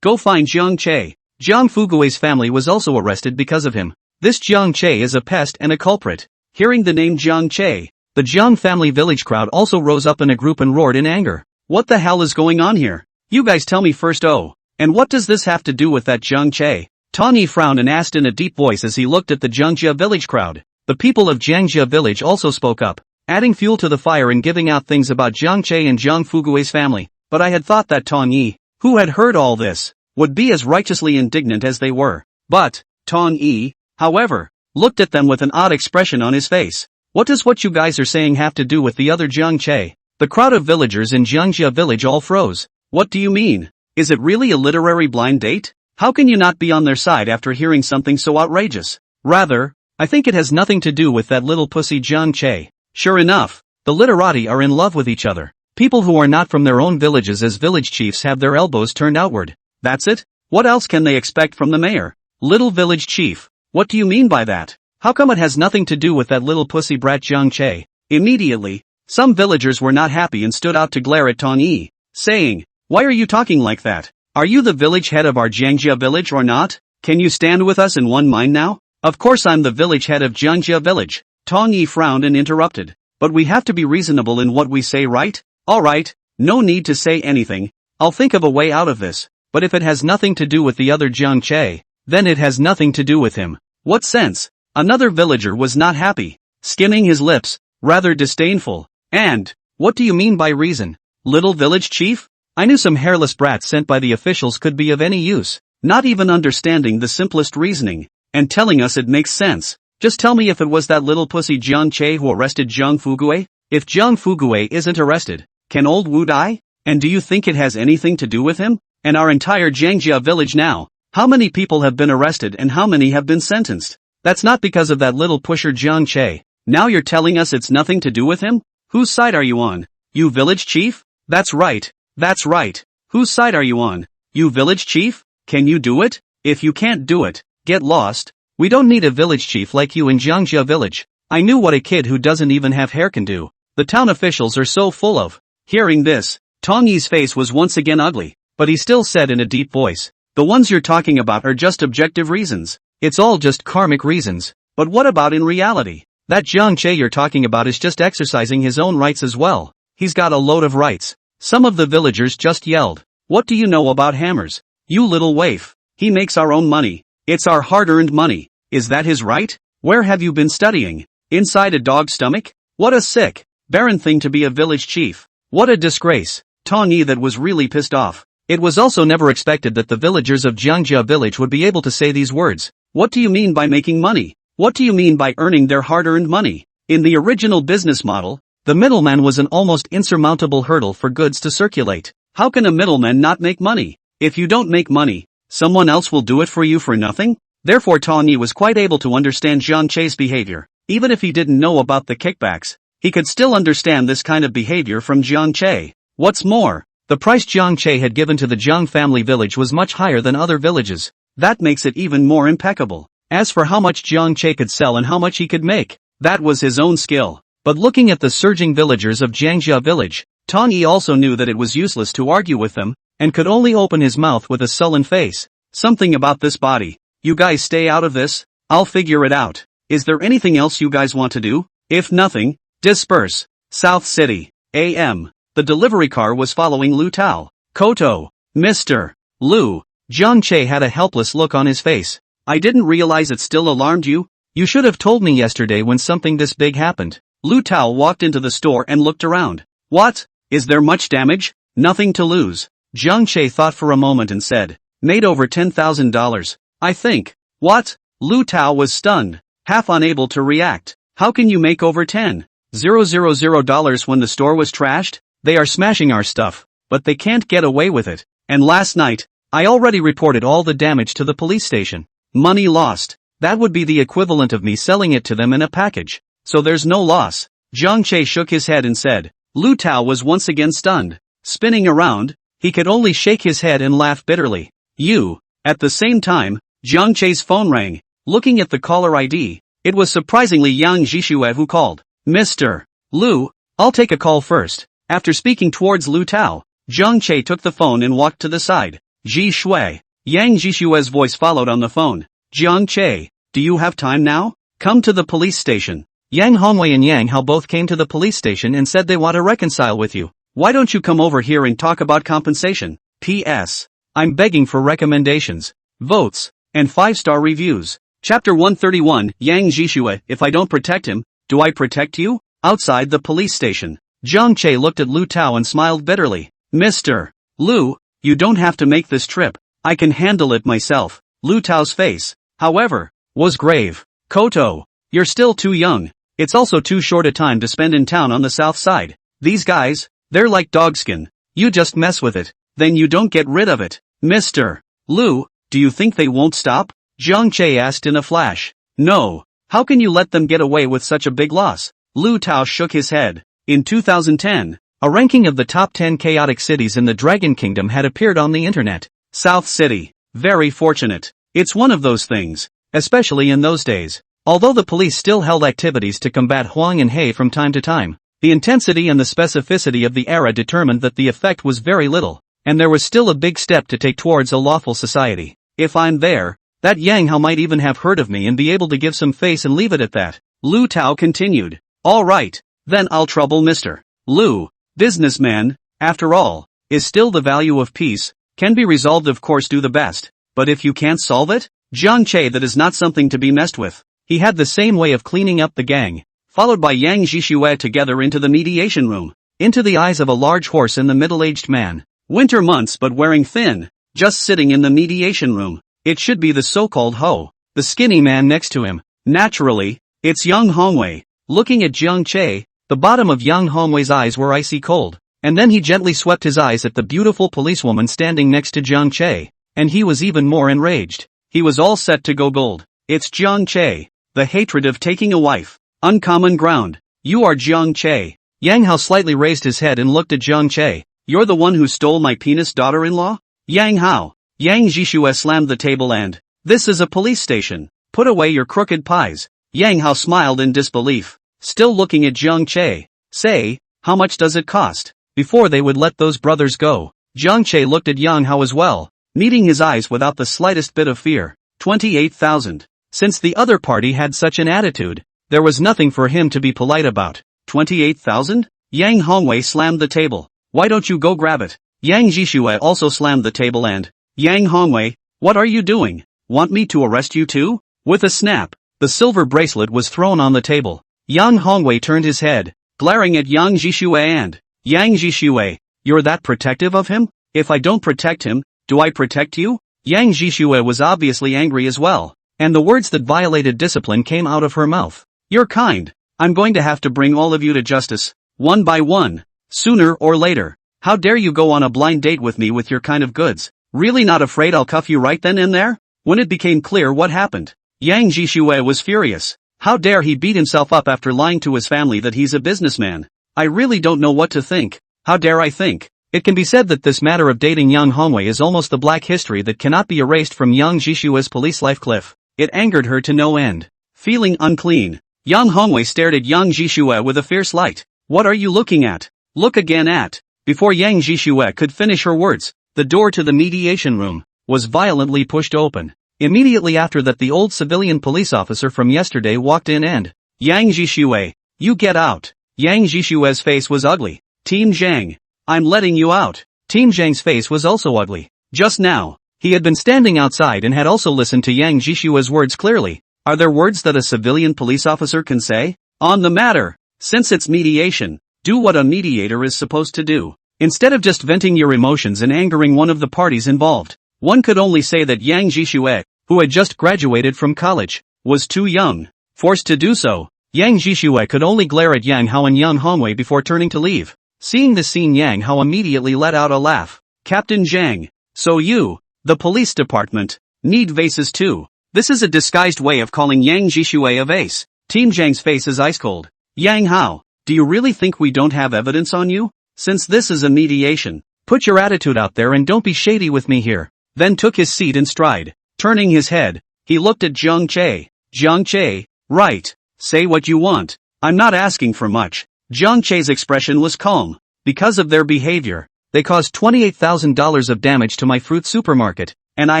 Go find Zhang Che. Jiang Fugui's family was also arrested because of him. This Zhang Che is a pest and a culprit. Hearing the name Jiang Che, the Jiang family village crowd also rose up in a group and roared in anger. What the hell is going on here? You guys tell me first. Oh, and what does this have to do with that Jiang Che? Tong Yi frowned and asked in a deep voice as he looked at the Jiangjia village crowd. The people of Jiangjia village also spoke up, adding fuel to the fire and giving out things about Jiang Che and Jiang Fugui's family. But I had thought that Tong Yi, who had heard all this, would be as righteously indignant as they were. But Tong Yi, however, looked at them with an odd expression on his face. What does what you guys are saying have to do with the other Jiang Che? The crowd of villagers in Jiangjia village all froze. What do you mean? Is it really a literary blind date? How can you not be on their side after hearing something so outrageous? Rather, I think it has nothing to do with that little pussy Jiang Che. Sure enough, the literati are in love with each other. People who are not from their own villages as village chiefs have their elbows turned outward. That's it? What else can they expect from the mayor? Little village chief. What do you mean by that? How come it has nothing to do with that little pussy brat Jiang Che? Immediately, some villagers were not happy and stood out to glare at Tong Yi, saying, "Why are you talking like that? Are you the village head of our Jiangjia village or not? Can you stand with us in one mind now?" "Of course I'm the village head of Jiangjia village." Tong Yi frowned and interrupted. "But we have to be reasonable in what we say, right? Alright, no need to say anything. I'll think of a way out of this. But if it has nothing to do with the other Jiang Che, then it has nothing to do with him." "What sense?" Another villager was not happy, skimming his lips, rather disdainful. "And, what do you mean by reason? Little village chief? I knew some hairless brats sent by the officials could be of any use, not even understanding the simplest reasoning, and telling us it makes sense. Just tell me if it was that little pussy Jiang Che who arrested Jiang Fugui? If Jiang Fugui isn't arrested, can old Wu die? And do you think it has anything to do with him? And our entire Jiangjia village now? How many people have been arrested and how many have been sentenced? That's not because of that little pusher Jiang Che. Now you're telling us it's nothing to do with him? Whose side are you on? You village chief? That's right. That's right. Whose side are you on? You village chief? Can you do it? If you can't do it, get lost. We don't need a village chief like you in Jiangjia village. I knew what a kid who doesn't even have hair can do. The town officials are so full of. Hearing this, Tong Yi's face was once again ugly, but he still said in a deep voice, "The ones you're talking about are just objective reasons. It's all just karmic reasons. But what about in reality? That Jiang Che you're talking about is just exercising his own rights as well. He's got a load of rights." Some of the villagers just yelled, "What do you know about hammers? You little waif. He makes our own money. It's our hard-earned money. Is that his right? Where have you been studying? Inside a dog's stomach? What a sick, barren thing to be a village chief. What a disgrace." Tong Yi that was really pissed off. It was also never expected that the villagers of Jiangjia village would be able to say these words. What do you mean by making money? What do you mean by earning their hard-earned money? In the original business model, the middleman was an almost insurmountable hurdle for goods to circulate. How can a middleman not make money? If you don't make money, someone else will do it for you for nothing? Therefore Tong Yi was quite able to understand Jiang Che's behavior. Even if he didn't know about the kickbacks, he could still understand this kind of behavior from Jiang Che. What's more, the price Jiang Che had given to the Jiang family village was much higher than other villages. That makes it even more impeccable. As for how much Jiang Che could sell and how much he could make, that was his own skill. But looking at the surging villagers of Jiangjia village, Tong Yi also knew that it was useless to argue with them, and could only open his mouth with a sullen face. Something about this body. You guys stay out of this, I'll figure it out. Is there anything else you guys want to do? If nothing, disperse. South City, AM. The delivery car was following Lu Tao. Koto. Mr. Lu. Jiang Che had a helpless look on his face. I didn't realize it still alarmed you. You should have told me yesterday when something this big happened. Lu Tao walked into the store and looked around. What? Is there much damage? Nothing to lose. Jiang Che thought for a moment and said, made over $10,000. I think. What? Lu Tao was stunned, half unable to react. How can you make over $10,000 when the store was trashed? They are smashing our stuff, but they can't get away with it. And last night, I already reported all the damage to the police station. Money lost. That would be the equivalent of me selling it to them in a package. So there's no loss. Jiang Che shook his head and said. Lu Tao was once again stunned. Spinning around, he could only shake his head and laugh bitterly. You. At the same time, Jiang Che's phone rang. Looking at the caller ID, it was surprisingly Yang Jishue who called. Mr. Lu, I'll take a call first. After speaking towards Lu Tao, Jiang Che took the phone and walked to the side. Ji Shui. Yang Jishue's voice followed on the phone. Jiang Che, do you have time now? Come to the police station. Yang Hongwei and Yang Hao both came to the police station and said they want to reconcile with you. Why don't you come over here and talk about compensation? P.S. I'm begging for recommendations, votes, and 5-star reviews. Chapter 131, Yang Jishue, if I don't protect him, do I protect you? Outside the police station, Zhang Che looked at Lu Tao and smiled bitterly. Mr. Lu, you don't have to make this trip. I can handle it myself. Lu Tao's face, however, was grave. Koto, you're still too young. It's also too short a time to spend in town on the south side. These guys, they're like dogskin. You just mess with it, then you don't get rid of it. Mr. Lu, do you think they won't stop? Zhang Che asked in a flash. No. How can you let them get away with such a big loss? Lu Tao shook his head. In 2010, a ranking of the top 10 chaotic cities in the Dragon Kingdom had appeared on the internet. South City. Very fortunate. It's one of those things, especially in those days. Although the police still held activities to combat Huang and He from time to time, the intensity and the specificity of the era determined that the effect was very little, and there was still a big step to take towards a lawful society. If I'm there, that Yang Hao might even have heard of me and be able to give some face and leave it at that. Lu Tao continued. Alright, then I'll trouble Mr. Lu. Businessman, after all, is still the value of peace, can be resolved, of course, do the best, but if you can't solve it? Zhang Che, that is not something to be messed with. He had the same way of cleaning up the gang, followed by Yang Jishue together into the mediation room, into the eyes of a large horse and the middle-aged man. Winter months but wearing thin, just sitting in the mediation room. It should be the so-called Ho, the skinny man next to him. Naturally, it's Yang Hongwei. Looking at Zhang Che, the bottom of Yang Hongwei's eyes were icy cold, and then he gently swept his eyes at the beautiful policewoman standing next to Zhang Che, and he was even more enraged. He was all set to go gold. It's Zhang Che, the hatred of taking a wife. Uncommon ground. You are Zhang Che. Yang Hao slightly raised his head and looked at Zhang Che. You're the one who stole my penis daughter-in-law? Yang Hao. Yang Jishue slammed the table and, this is a police station. Put away your crooked pies. Yang Hao smiled in disbelief, still looking at Zhang Che. Say, how much does it cost? Before they would let those brothers go. Zhang Che looked at Yang Hao as well, meeting his eyes without the slightest bit of fear. 28,000. Since the other party had such an attitude, there was nothing for him to be polite about. 28,000? Yang Hongwei slammed the table. Why don't you go grab it? Yang Jishue also slammed the table and, Yang Hongwei, what are you doing? Want me to arrest you too? With a snap, the silver bracelet was thrown on the table. Yang Hongwei turned his head, glaring at Yang Jishue and, Yang Jishue, you're that protective of him? If I don't protect him, do I protect you? Yang Jishue was obviously angry as well, and the words that violated discipline came out of her mouth. You're kind. I'm going to have to bring all of you to justice, one by one, sooner or later. How dare you go on a blind date with me with your kind of goods? Really not afraid I'll cuff you right then and there? When it became clear what happened, Yang Jishue was furious. How dare he beat himself up after lying to his family that he's a businessman? I really don't know what to think. How dare I think? It can be said that this matter of dating Yang Hongwei is almost the black history that cannot be erased from Yang Jishue's police life cliff. It angered her to no end. Feeling unclean, Yang Hongwei stared at Yang Jishue with a fierce light. What are you looking at? Look again at. Before Yang Jishue could finish her words, the door to the mediation room was violently pushed open. Immediately after that, the old civilian police officer from yesterday walked in and, Yang Jishue, you get out. Yang Jishue's face was ugly. Team Zhang, I'm letting you out. Team Zhang's face was also ugly. Just now, he had been standing outside and had also listened to Yang Jishue's words clearly. Are there words that a civilian police officer can say? On the matter, since it's mediation, do what a mediator is supposed to do. Instead of just venting your emotions and angering one of the parties involved, one could only say that Yang Jishue, who had just graduated from college, was too young. Forced to do so, Yang Jishue could only glare at Yang Hao and Yang Hongwei before turning to leave. Seeing this scene, Yang Hao immediately let out a laugh. Captain Zhang, so you, the police department, need vases too. This is a disguised way of calling Yang Jishue a vase. Team Zhang's face is ice cold. Yang Hao, do you really think we don't have evidence on you? Since this is a mediation, put your attitude out there and don't be shady with me here. Then took his seat in stride. Turning his head, he looked at Zhang Che. Zhang Che, right. Say what you want. I'm not asking for much. Zhang Che's expression was calm. Because of their behavior, they caused $28,000 of damage to my fruit supermarket, and I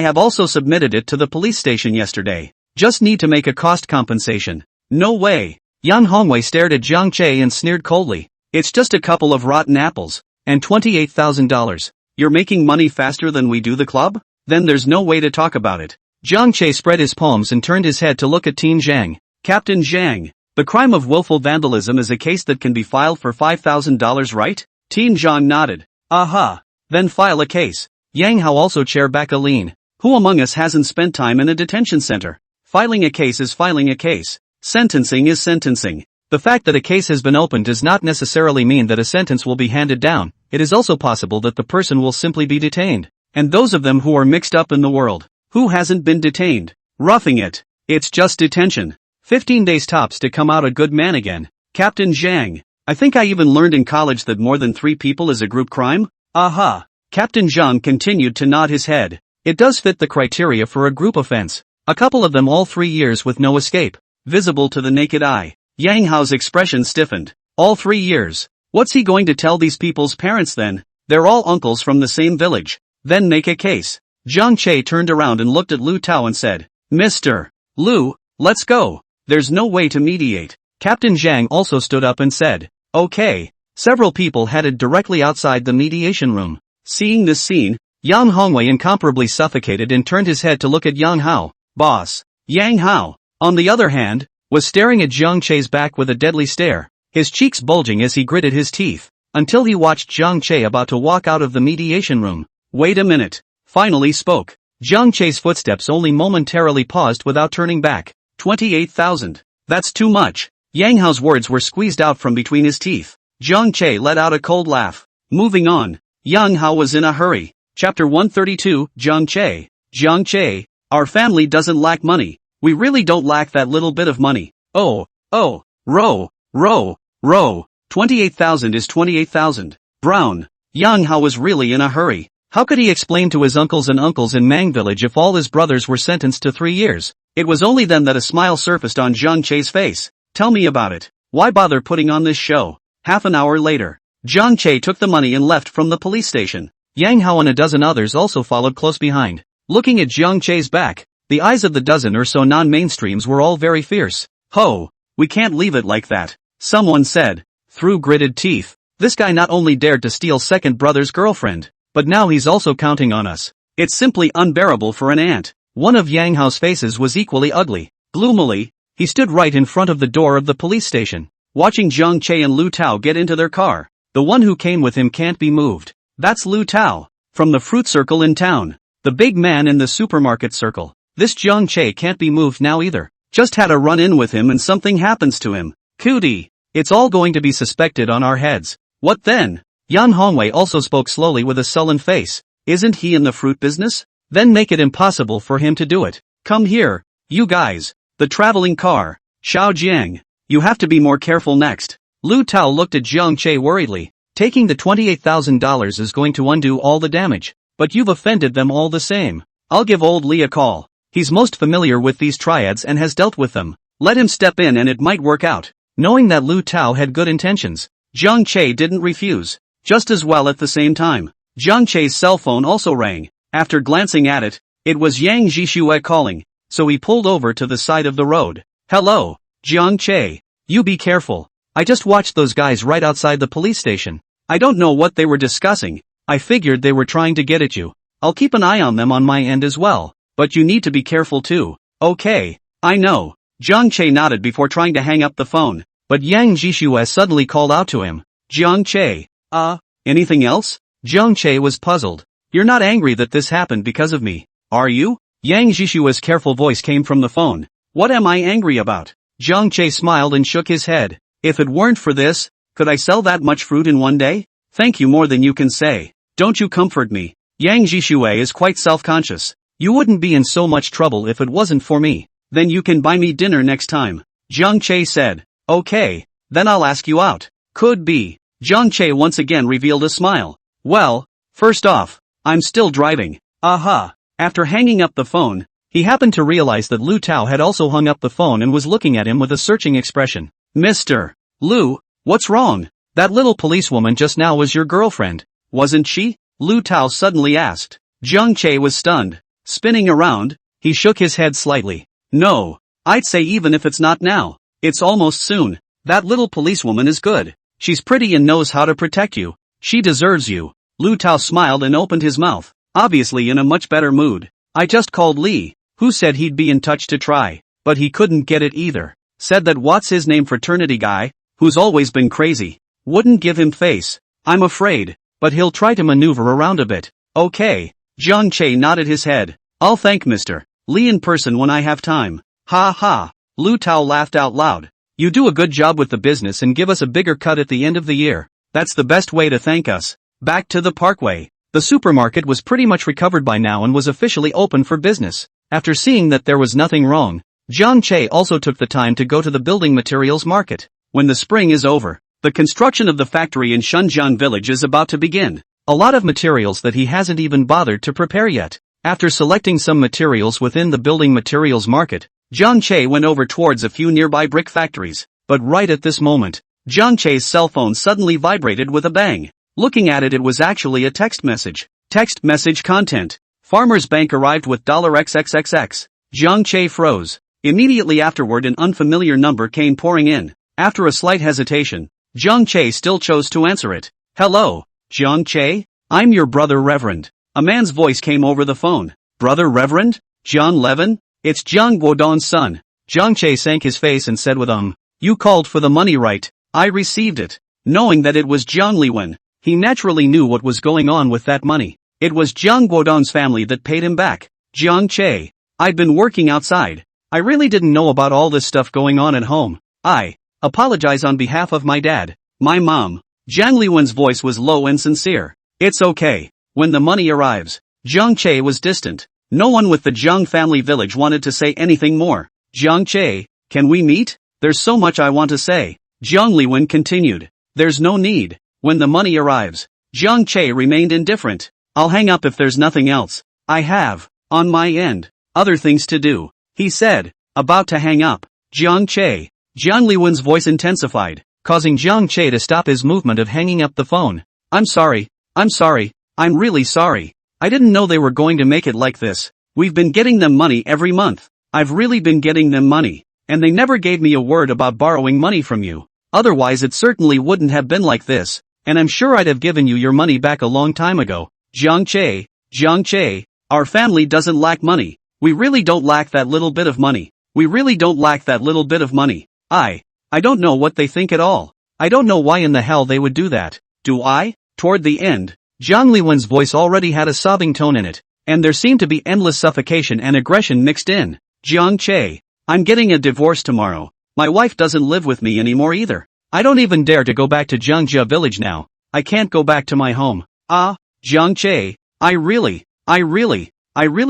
have also submitted it to the police station yesterday. Just need to make a cost compensation. No way. Yang Hongwei stared at Jiang Che and sneered coldly. It's just a couple of rotten apples. And $28,000. You're making money faster than we do the club? Then there's no way to talk about it. Jiang Che spread his palms and turned his head to look at Tin Zhang. Captain Zhang, the crime of willful vandalism is a case that can be filed for $5,000, right? Tin Zhang nodded. Aha. Then file a case. Yang Hao also chair back a lean. Who among us hasn't spent time in a detention center? Filing a case is filing a case. Sentencing is sentencing. The fact that a case has been opened does not necessarily mean that a sentence will be handed down. It is also possible that the person will simply be detained. And those of them who are mixed up in the world. Who hasn't been detained? Roughing it. It's just detention. 15 days tops to come out a good man again. Captain Zhang. I think I even learned in college that more than 3 people is a group crime? Aha. Captain Zhang continued to nod his head. It does fit the criteria for a group offense. A couple of them all 3 years with no escape. Visible to the naked eye. Yang Hao's expression stiffened. All 3 years. What's he going to tell these people's parents then? They're all uncles from the same village. Then make a case. Jiang Che turned around and looked at Lu Tao and said, Mr. Lu, let's go. There's no way to mediate. Captain Zhang also stood up and said, okay. Several people headed directly outside the mediation room. Seeing this scene, Yang Hongwei incomparably suffocated and turned his head to look at Yang Hao. Boss. Yang Hao, on the other hand, was staring at Jiang Che's back with a deadly stare, his cheeks bulging as he gritted his teeth, until he watched Jiang Che about to walk out of the mediation room. Wait a minute. Finally spoke. Jiang Che's footsteps only momentarily paused without turning back. 28,000. That's too much. Yang Hao's words were squeezed out from between his teeth. Jiang Che let out a cold laugh. Moving on. Yang Hao was in a hurry. Chapter 132, Jiang Che. Jiang Che, our family doesn't lack money. We really don't lack that little bit of money. Oh, row. 28,000 is 28,000. Brown. Yang Hao was really in a hurry. How could he explain to his uncles in Mang Village if all his brothers were sentenced to 3 years? It was only then that a smile surfaced on Jiang Che's face. Tell me about it. Why bother putting on this show? Half an hour later, Jiang Che took the money and left from the police station. Yang Hao and a dozen others also followed close behind. Looking at Jiang Che's back, the eyes of the dozen or so non-mainstreams were all very fierce. Ho! We can't leave it like that, someone said. Through gritted teeth, this guy not only dared to steal second brother's girlfriend, but now he's also counting on us. It's simply unbearable for an ant. One of Yang Hao's faces was equally ugly. Gloomily, he stood right in front of the door of the police station, watching Jiang Che and Lu Tao get into their car. The one who came with him can't be moved. That's Lu Tao, from the fruit circle in town. The big man in the supermarket circle. This Jiang Che can't be moved now either. Just had a run-in with him and something happens to him. Cootie. It's all going to be suspected on our heads. What then? Yan Hongwei also spoke slowly with a sullen face. Isn't he in the fruit business? Then make it impossible for him to do it. Come here, you guys. The traveling car. Xiao Jiang. You have to be more careful next. Lu Tao looked at Jiang Che worriedly. Taking the $28,000 is going to undo all the damage. But you've offended them all the same. I'll give old Li a call. He's most familiar with these triads and has dealt with them. Let him step in and it might work out. Knowing that Lu Tao had good intentions, Jiang Che didn't refuse. Just as well at the same time. Jiang Che's cell phone also rang. After glancing at it, it was Yang Zhixue calling, so he pulled over to the side of the road. Hello, Jiang Che. You be careful. I just watched those guys right outside the police station. I don't know what they were discussing. I figured they were trying to get at you. I'll keep an eye on them on my end as well. But you need to be careful too. Okay, I know. Jiang Che nodded before trying to hang up the phone, but Yang Zhixue suddenly called out to him. Jiang Che. Anything else? Jiang Che was puzzled. You're not angry that this happened because of me, are you? Yang Zhixue's careful voice came from the phone. What am I angry about? Jiang Che smiled and shook his head. If it weren't for this, could I sell that much fruit in one day? Thank you more than you can say. Don't you comfort me. Yang Zhixue is quite self-conscious. You wouldn't be in so much trouble if it wasn't for me. Then you can buy me dinner next time. Jiang Che said. Okay, then I'll ask you out. Could be. Jiang Che once again revealed a smile. Well, first off, I'm still driving. Aha. After hanging up the phone, he happened to realize that Lu Tao had also hung up the phone and was looking at him with a searching expression. Mr. Lu, what's wrong? That little policewoman just now was your girlfriend, wasn't she? Lu Tao suddenly asked. Jiang Che was stunned. Spinning around, he shook his head slightly. No, I'd say even if it's not now, It's almost soon. That little policewoman is good. She's pretty and knows how to protect you. She deserves you. Lu Tao smiled and opened his mouth, obviously in a much better mood. I just called Lee, who said he'd be in touch to try, but he couldn't get it either. Said that what's his name fraternity guy, who's always been crazy, wouldn't give him face. I'm afraid, but he'll try to maneuver around a bit. Okay. Jiang Che nodded his head. I'll thank Mr. Lee in person when I have time. Ha ha. Lu Tao laughed out loud. You do a good job with the business and give us a bigger cut at the end of the year. That's the best way to thank us. Back to the parkway. The supermarket was pretty much recovered by now and was officially open for business. After seeing that there was nothing wrong, Jiang Che also took the time to go to the building materials market. When the spring is over, the construction of the factory in Shunjiang village is about to begin. A lot of materials that he hasn't even bothered to prepare yet. After selecting some materials within the building materials market, Jiang Che went over towards a few nearby brick factories. But right at this moment, Jiang Che's cell phone suddenly vibrated with a bang. Looking at it, it was actually a text message. Text message content. Farmer's Bank arrived with $XXXX. Jiang Che froze. Immediately afterward an unfamiliar number came pouring in. After a slight hesitation, Jiang Che still chose to answer it. Hello, Jiang Che? I'm your brother Reverend. A man's voice came over the phone. Brother Reverend? John Levin? It's Jiang Guodong's son. Jiang Che sank his face and said with You called for the money, right? I received it. Knowing that it was Jiang Liwen, he naturally knew what was going on with that money. It was Jiang Guodong's family that paid him back. Jiang Che. I'd been working outside. I really didn't know about all this stuff going on at home. I apologize on behalf of my dad, my mom. Jiang Liwen's voice was low and sincere. It's okay. When the money arrives. Jiang Che was distant. No one with the Jiang family village wanted to say anything more. Jiang Che, can we meet? There's so much I want to say. Jiang Liwen continued. There's no need. When the money arrives. Jiang Che remained indifferent. I'll hang up if there's nothing else. I have, on my end, other things to do, he said, about to hang up. Jiang Che. Jiang Liwen's voice intensified, causing Jiang Che to stop his movement of hanging up the phone. I'm sorry, I'm really sorry. I didn't know they were going to make it like this. We've been getting them money every month. I've really been getting them money. And they never gave me a word about borrowing money from you. Otherwise it certainly wouldn't have been like this. And I'm sure I'd have given you your money back a long time ago. Jiang Che, our family doesn't lack money. We really don't lack that little bit of money. We really don't lack that little bit of money. I don't know what they think at all. I don't know why in the hell they would do that. Do I? Toward the end, Jiang Liwen's voice already had a sobbing tone in it, and there seemed to be endless suffocation and aggression mixed in. Jiang Che, I'm getting a divorce tomorrow. My wife doesn't live with me anymore either. I don't even dare to go back to Jiangjia village now. I can't go back to my home. Jiang Che, I really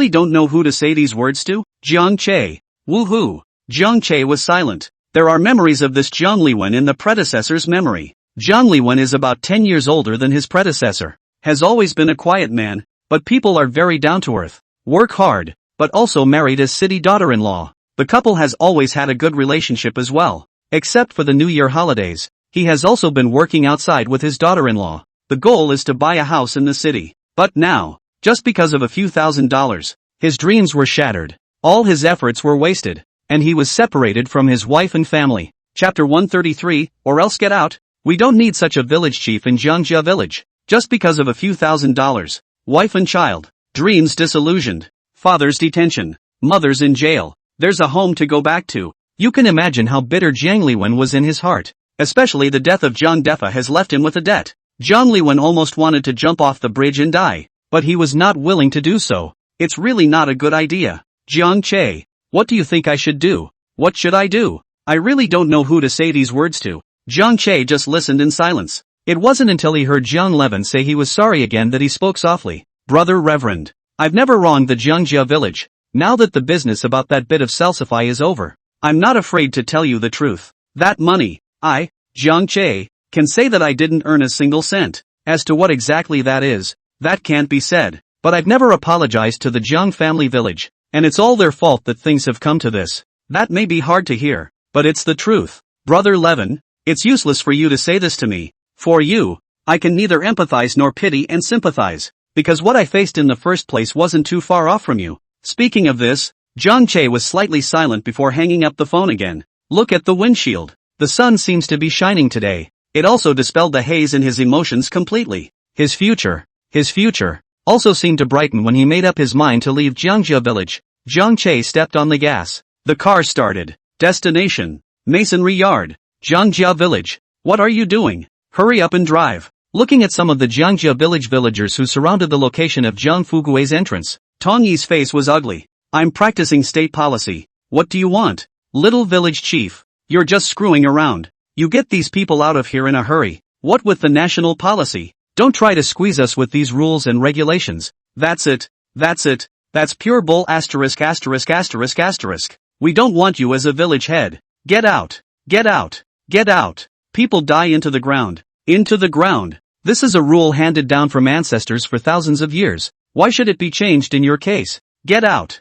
don't know who to say these words to. Jiang Che. Woohoo. Jiang Che was silent. There are memories of this Jiang Liwen in the predecessor's memory. Jiang Liwen is about 10 years older than his predecessor. Has always been a quiet man, but people are very down to earth. Work hard, but also married as city daughter-in-law. The couple has always had a good relationship as well. Except for the New Year holidays. He has also been working outside with his daughter-in-law. The goal is to buy a house in the city. But now, just because of a few $1,000s, his dreams were shattered. All his efforts were wasted. And he was separated from his wife and family. Chapter 133, or else get out. We don't need such a village chief in Jiangjia village. Just because of a few $1,000s. Wife and child. Dreams disillusioned. Father's detention. Mother's in jail. There's a home to go back to. You can imagine how bitter Jiang Liwen was in his heart. Especially the death of Jiang Defa has left him with a debt. Jiang Liwen almost wanted to jump off the bridge and die. But he was not willing to do so. It's really not a good idea. Jiang Che. What do you think I should do? What should I do? I really don't know who to say these words to. Jiang Che just listened in silence. It wasn't until he heard Jiang Levin say he was sorry again that he spoke softly. Brother Reverend. I've never wronged the Jiangjia village. Now that the business about that bit of salsify is over, I'm not afraid to tell you the truth. That money, Jiang Che, can say that I didn't earn a single cent. As to what exactly that is, that can't be said. But I've never apologized to the Jiang family village. And it's all their fault that things have come to this. That may be hard to hear, but it's the truth. Brother Levin, it's useless for you to say this to me. For you, I can neither empathize nor pity and sympathize, because what I faced in the first place wasn't too far off from you. Speaking of this, Jiang Che was slightly silent before hanging up the phone again. Look at the windshield. The sun seems to be shining today. It also dispelled the haze in his emotions completely. His future also seemed to brighten when he made up his mind to leave Jiangjia village. Jiang Che stepped on the gas. The car started. Destination: Masonry Yard. Jiangjia village. What are you doing? Hurry up and drive. Looking at some of the Jiangjia village villagers who surrounded the location of Jiang Fugui's entrance, Tong Yi's face was ugly. I'm practicing state policy. What do you want? Little village chief. You're just screwing around. You get these people out of here in a hurry. What with the national policy? Don't try to squeeze us with these rules and regulations. That's it. That's pure bull asterisk. We don't want you as a village head. Get out. People die into the ground. This is a rule handed down from ancestors for thousands of years. Why should it be changed in your case? Get out.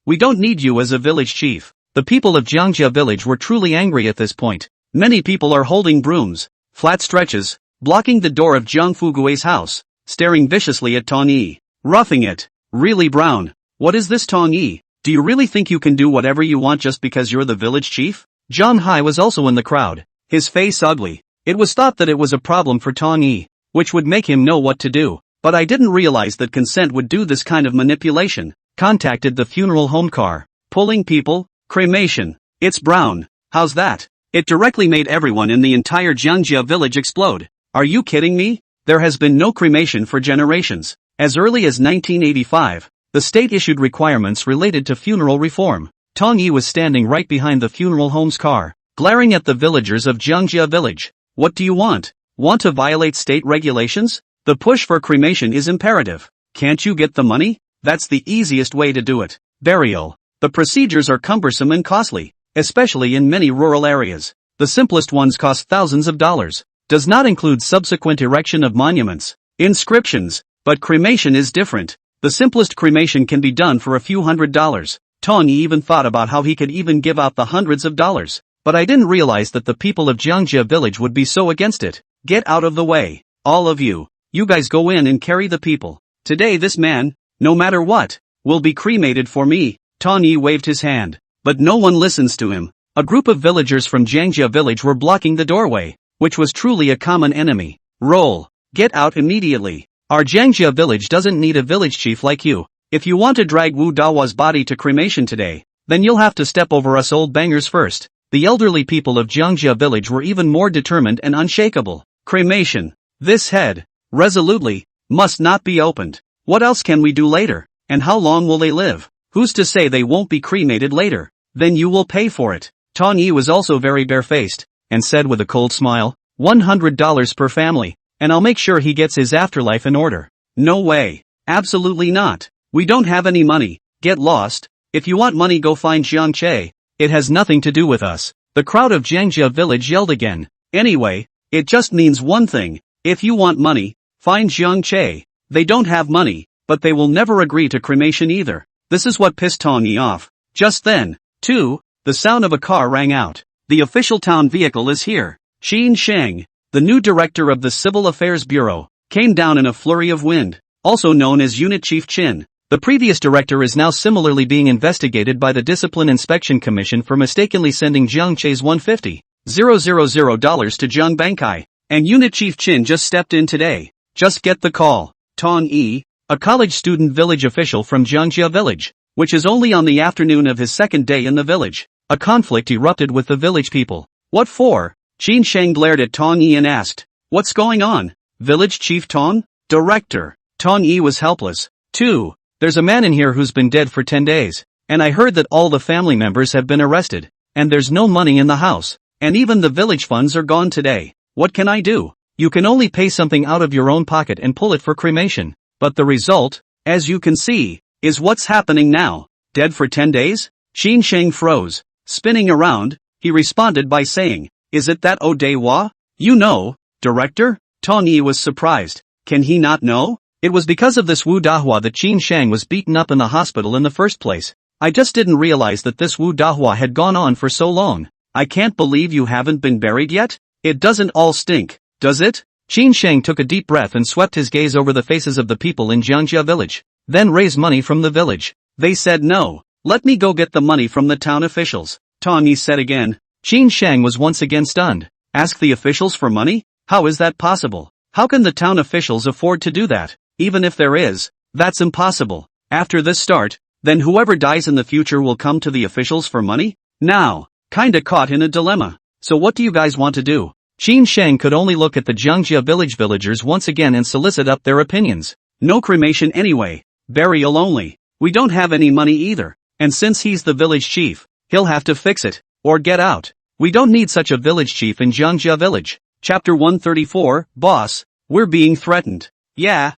We don't need you as a village chief. The people of Jiangjia village were truly angry at this point. Many people are holding brooms, flat stretches, blocking the door of Jiang Fugui's house, staring viciously at Tong Yi. Roughing it. Really, Brown? What is this, Tong Yi? Do you really think you can do whatever you want just because you're the village chief? Zhang Hai was also in the crowd, his face ugly. It was thought that it was a problem for Tong Yi, which would make him know what to do. But I didn't realize that consent would do this kind of manipulation. Contacted the funeral home car. Pulling people? Cremation. It's Brown. How's that? It directly made everyone in the entire Jiangjia village explode. Are you kidding me? There has been no cremation for generations. As early as 1985, the state issued requirements related to funeral reform. Tong Yi was standing right behind the funeral home's car, glaring at the villagers of Jiangjia village. What do you want? Want to violate state regulations? The push for cremation is imperative. Can't you get the money? That's the easiest way to do it. Burial. The procedures are cumbersome and costly, especially in many rural areas. The simplest ones cost thousands of dollars. Does not include subsequent erection of monuments, inscriptions, but cremation is different. The simplest cremation can be done for a few $100s. Tong Yi even thought about how he could even give out the hundreds of dollars. But I didn't realize that the people of Jiangjia village would be so against it. Get out of the way. All of you. You guys go in and carry the people. Today this man, no matter what, will be cremated for me. Tong Yi waved his hand. But no one listens to him. A group of villagers from Jiangjia village were blocking the doorway, which was truly a common enemy. Roll. Get out immediately. Our Jiangjia village doesn't need a village chief like you. If you want to drag Wu Dawa's body to cremation today, then you'll have to step over us old bangers first. The elderly people of Jiangjia village were even more determined and unshakable. Cremation. This head, resolutely, must not be opened. What else can we do later? And how long will they live? Who's to say they won't be cremated later? Then you will pay for it. Tong Yi was also very barefaced, and said with a cold smile, $100 per family, and I'll make sure he gets his afterlife in order. No way. Absolutely not. We don't have any money. Get lost. If you want money, go find Jiang Che. It has nothing to do with us. The crowd of Jiangjia village yelled again. Anyway, it just means one thing. If you want money, find Jiang Che. They don't have money, but they will never agree to cremation either. This is what pissed Tong Yi off. Just then, too, the sound of a car rang out. The official town vehicle is here. Sheng, the new director of the Civil Affairs Bureau, came down in a flurry of wind, also known as Unit Chief Chin. The previous director is now similarly being investigated by the Discipline Inspection Commission for mistakenly sending Jiang Che's $150,000 to Jiang Bankai, and Unit Chief Chin just stepped in today. Just get the call. Tong Yi, a college student village official from Jiangjia village, which is only on the afternoon of his second day in the village. A conflict erupted with the village people. What for? Qin Sheng glared at Tong Yi and asked, what's going on? Village Chief Tong? Director. Tong Yi was helpless. Too. There's a man in here who's been dead for 10 days. And I heard that all the family members have been arrested. And there's no money in the house. And even the village funds are gone today. What can I do? You can only pay something out of your own pocket and pull it for cremation. But the result, as you can see, is what's happening now. Dead for 10 days? Qin Sheng froze. Spinning around, he responded by saying, is it that Odewa? You know, Director? Tong Yi was surprised. Can he not know? It was because of this Wu Dahua that Qin Sheng was beaten up in the hospital in the first place. I just didn't realize that this Wu Dahua had gone on for so long. I can't believe you haven't been buried yet? It doesn't all stink, does it? Qin Sheng took a deep breath and swept his gaze over the faces of the people in Jiangjia village. Then raise money from the village. They said no. Let me go get the money from the town officials. Tawny said again. Qin Shang was once again stunned. Ask the officials for money? How is that possible? How can the town officials afford to do that? Even if there is, that's impossible. After this start, then whoever dies in the future will come to the officials for money? Now, kinda caught in a dilemma. So what do you guys want to do? Qin Shang could only look at the Jiangjia village villagers once again and solicit up their opinions. No cremation anyway. Burial only. We don't have any money either. And since he's the village chief, he'll have to fix it. Or get out. We don't need such a village chief in Jiangjia village. Chapter 134, Boss, we're being threatened. Yeah.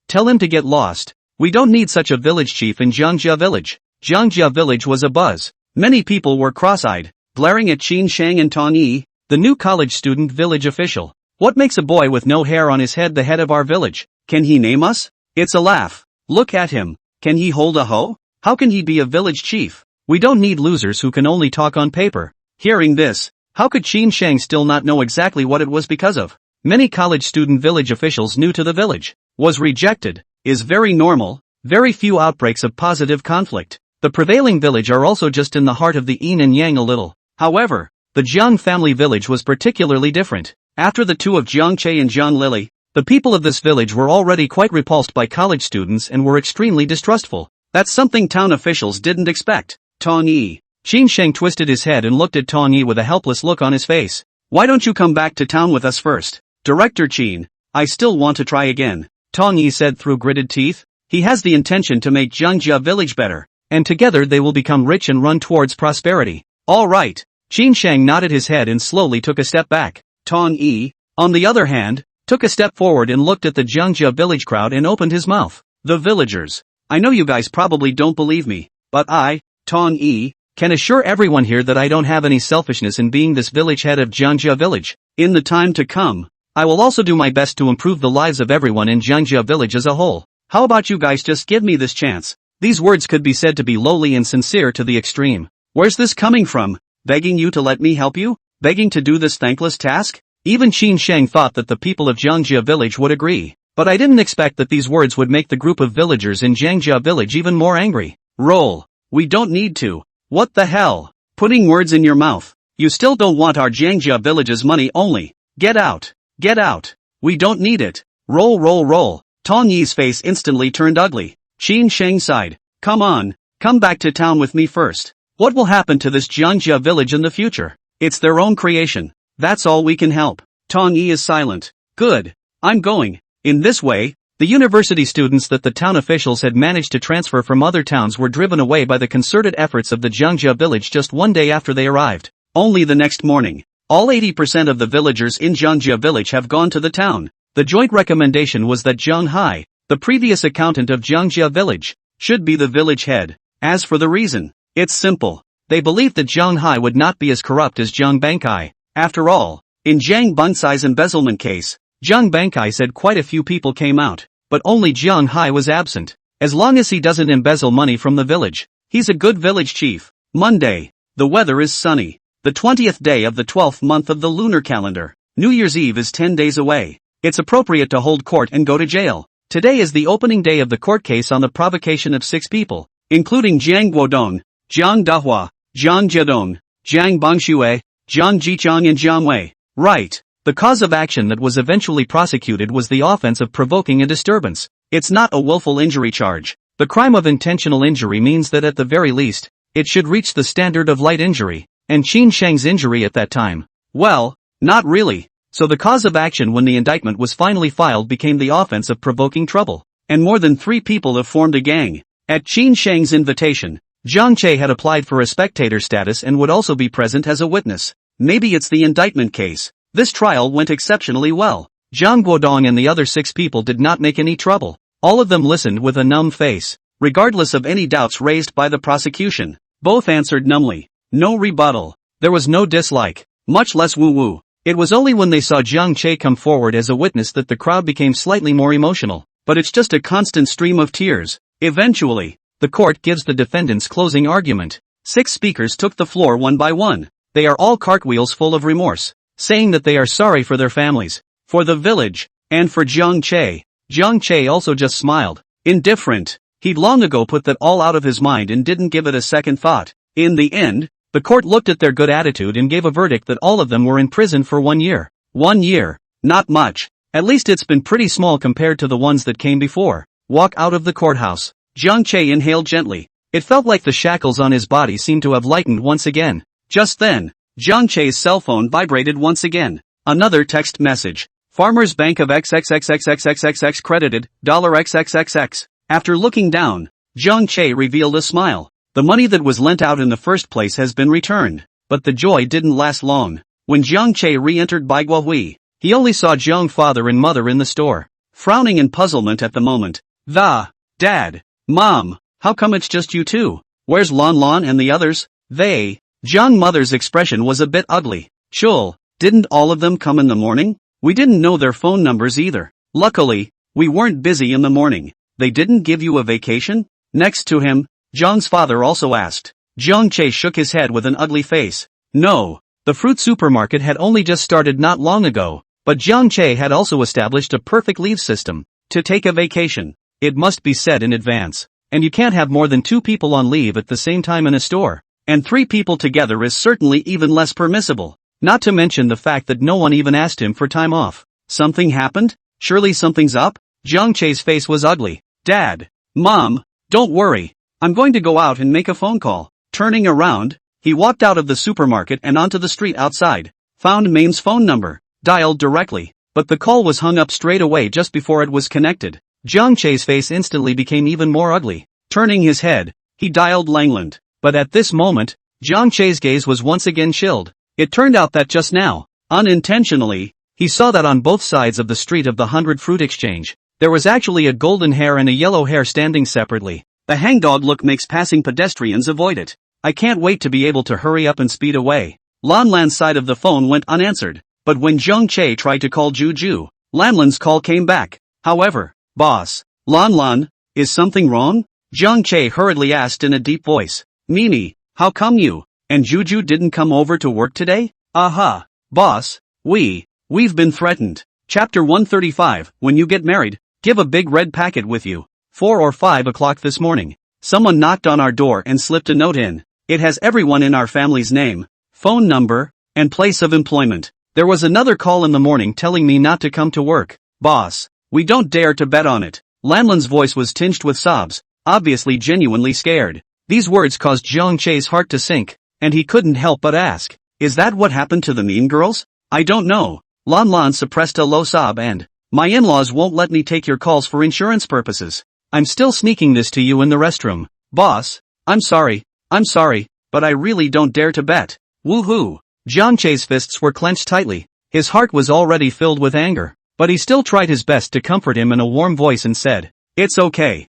Tell him to get lost. We don't need such a village chief in Jiangjia village. Jiangjia village was abuzz. Many people were cross-eyed, glaring at Qin Shang and Tawny, the new college student village official. What makes a boy with no hair on his head the head of our village? Can he name us? It's a laugh. Look at him. Can he hold a hoe? How can he be a village chief? We don't need losers who can only talk on paper. Hearing this, how could Qin Shang still not know exactly what it was because of? Many college student village officials new to the village. Was rejected. Is very normal. Very few outbreaks of positive conflict. The prevailing village are also just in the heart of the yin and yang a little. However, the Jiang family village was particularly different. After the two of Jiang Che and Jiang Lily, the people of this village were already quite repulsed by college students and were extremely distrustful. That's something town officials didn't expect. Tawny. Qin Shang twisted his head and looked at Tawny with a helpless look on his face. Why don't you come back to town with us first? Director Qin, I still want to try again. Tawny said through gritted teeth. He has the intention to make Jiangjia village better, and together they will become rich and run towards prosperity. All right. Qin Shang nodded his head and slowly took a step back. Tawny, on the other hand, took a step forward and looked at the Jiangjia village crowd and opened his mouth. The villagers. I know you guys probably don't believe me, but I, Tawny, can assure everyone here that I don't have any selfishness in being this village head of Jiangjia village. In the time to come, I will also do my best to improve the lives of everyone in Jiangjia village as a whole. How about you guys just give me this chance? These words could be said to be lowly and sincere to the extreme. Where's this coming from? Begging you to let me help you? Begging to do this thankless task? Even Qin Shang thought that the people of Jiangjia village would agree. But I didn't expect that these words would make the group of villagers in Jiangjia village even more angry. Roll. We don't need to. What the hell? Putting words in your mouth. You still don't want our Jiangjia village's money only. Get out. Get out. We don't need it. Roll. Tawny's face instantly turned ugly. Qin Shang sighed. Come on. Come back to town with me first. What will happen to this Jiangjia village in the future? It's their own creation. That's all we can help. Tawny is silent. Good. I'm going. In this way, the university students that the town officials had managed to transfer from other towns were driven away by the concerted efforts of the Jiangjia village just one day after they arrived. Only the next morning, all 80% of the villagers in Jiangjia village have gone to the town. The joint recommendation was that Jiang Hai, the previous accountant of Jiangjia village, should be the village head. As for the reason, it's simple. They believed that Jiang Hai would not be as corrupt as Jiang Bankai. After all, in Jiang Bensai's embezzlement case, Jiang Bankai said quite a few people came out, but only Jiang Hai was absent. As long as he doesn't embezzle money from the village, he's a good village chief. Monday. The weather is sunny. The 20th day of the 12th month of the lunar calendar. New Year's Eve is 10 days away. It's appropriate to hold court and go to jail. Today is the opening day of the court case on the provocation of 6 people, including Jiang Guodong, Jiang Dahua, Jiang Jiadong, Jiang Bangxue, Jiang Jichang and Jiang Wei. Right. The cause of action that was eventually prosecuted was the offense of provoking a disturbance. It's not a willful injury charge. The crime of intentional injury means that at the very least, it should reach the standard of light injury. And Qin Shang's injury at that time? Well, not really. So the cause of action when the indictment was finally filed became the offense of provoking trouble. And more than 3 people have formed a gang. At Qin Shang's invitation, Jiang Che had applied for a spectator status and would also be present as a witness. Maybe it's the indictment case. This trial went exceptionally well. Jiang Guodong and the other 6 people did not make any trouble. All of them listened with a numb face, regardless of any doubts raised by the prosecution. Both answered numbly. No rebuttal. There was no dislike, much less woo-woo. It was only when they saw Jiang Che come forward as a witness that the crowd became slightly more emotional. But it's just a constant stream of tears. Eventually, the court gives the defendant's closing argument. 6 speakers took the floor one by one. They are all cartwheels full of remorse, saying that they are sorry for their families, for the village, and for Jiang Che. Jiang Che also just smiled. Indifferent. He'd long ago put that all out of his mind and didn't give it a second thought. In the end, the court looked at their good attitude and gave a verdict that all of them were in prison for 1 year. 1 year. Not much. At least it's been pretty small compared to the ones that came before. Walk out of the courthouse. Jiang Che inhaled gently. It felt like the shackles on his body seemed to have lightened once again. Just then, Jiang Che's cell phone vibrated once again. Another text message. Farmers Bank of XXXXXXXX credited, $XXXX. After looking down, Jiang Che revealed a smile. The money that was lent out in the first place has been returned. But the joy didn't last long. When Jiang Che re-entered Baiguahui, he only saw Jiang father and mother in the store, frowning in puzzlement at the moment. Dad, Mom, how come it's just you two? Where's Lon Lon and the others? Jiang mother's expression was a bit ugly. Shul, didn't all of them come in the morning? We didn't know their phone numbers either. Luckily, we weren't busy in the morning. They didn't give you a vacation? Next to him, Jiang's father also asked. Jiang Che shook his head with an ugly face. No, the fruit supermarket had only just started not long ago, but Jiang Che had also established a perfect leave system. To take a vacation, it must be set in advance, and you can't have more than 2 people on leave at the same time in a store, and 3 people together is certainly even less permissible, not to mention the fact that no one even asked him for time off. Something happened? Surely something's up? Jiang Che's face was ugly. Dad, Mom, don't worry, I'm going to go out and make a phone call. Turning around, he walked out of the supermarket and onto the street outside, found Mame's phone number, dialed directly, but the call was hung up straight away just before it was connected. Jiang Che's face instantly became even more ugly. Turning his head, he dialed Langland, but at this moment, Jiang Che's gaze was once again chilled. It turned out that just now, unintentionally, he saw that on both sides of the street of the 100 Fruit Exchange, there was actually a golden hair and a yellow hair standing separately. The hangdog look makes passing pedestrians avoid it. I can't wait to be able to hurry up and speed away. Lan Lan's side of the phone went unanswered, but when Jiang Che tried to call Juju, Lan Lan's call came back. However, boss, Lan Lan, is something wrong? Jiang Che hurriedly asked in a deep voice. Mimi, how come you and Juju didn't come over to work today? Aha, boss, we've been threatened. Chapter 135, when you get married, give a big red packet with you. 4 or 5 o'clock this morning, someone knocked on our door and slipped a note in. It has everyone in our family's name, phone number, and place of employment. There was another call in the morning telling me not to come to work. Boss, we don't dare to bet on it. Lanlan's voice was tinged with sobs, obviously genuinely scared. These words caused Jiang Che's heart to sink, and he couldn't help but ask, is that what happened to the mean girls? I don't know. Lan Lan suppressed a low sob and, my in-laws won't let me take your calls for insurance purposes. I'm still sneaking this to you in the restroom. Boss, I'm sorry, but I really don't dare to bet. Woohoo! Jiang Che's fists were clenched tightly. His heart was already filled with anger, but he still tried his best to comfort him in a warm voice and said, it's okay.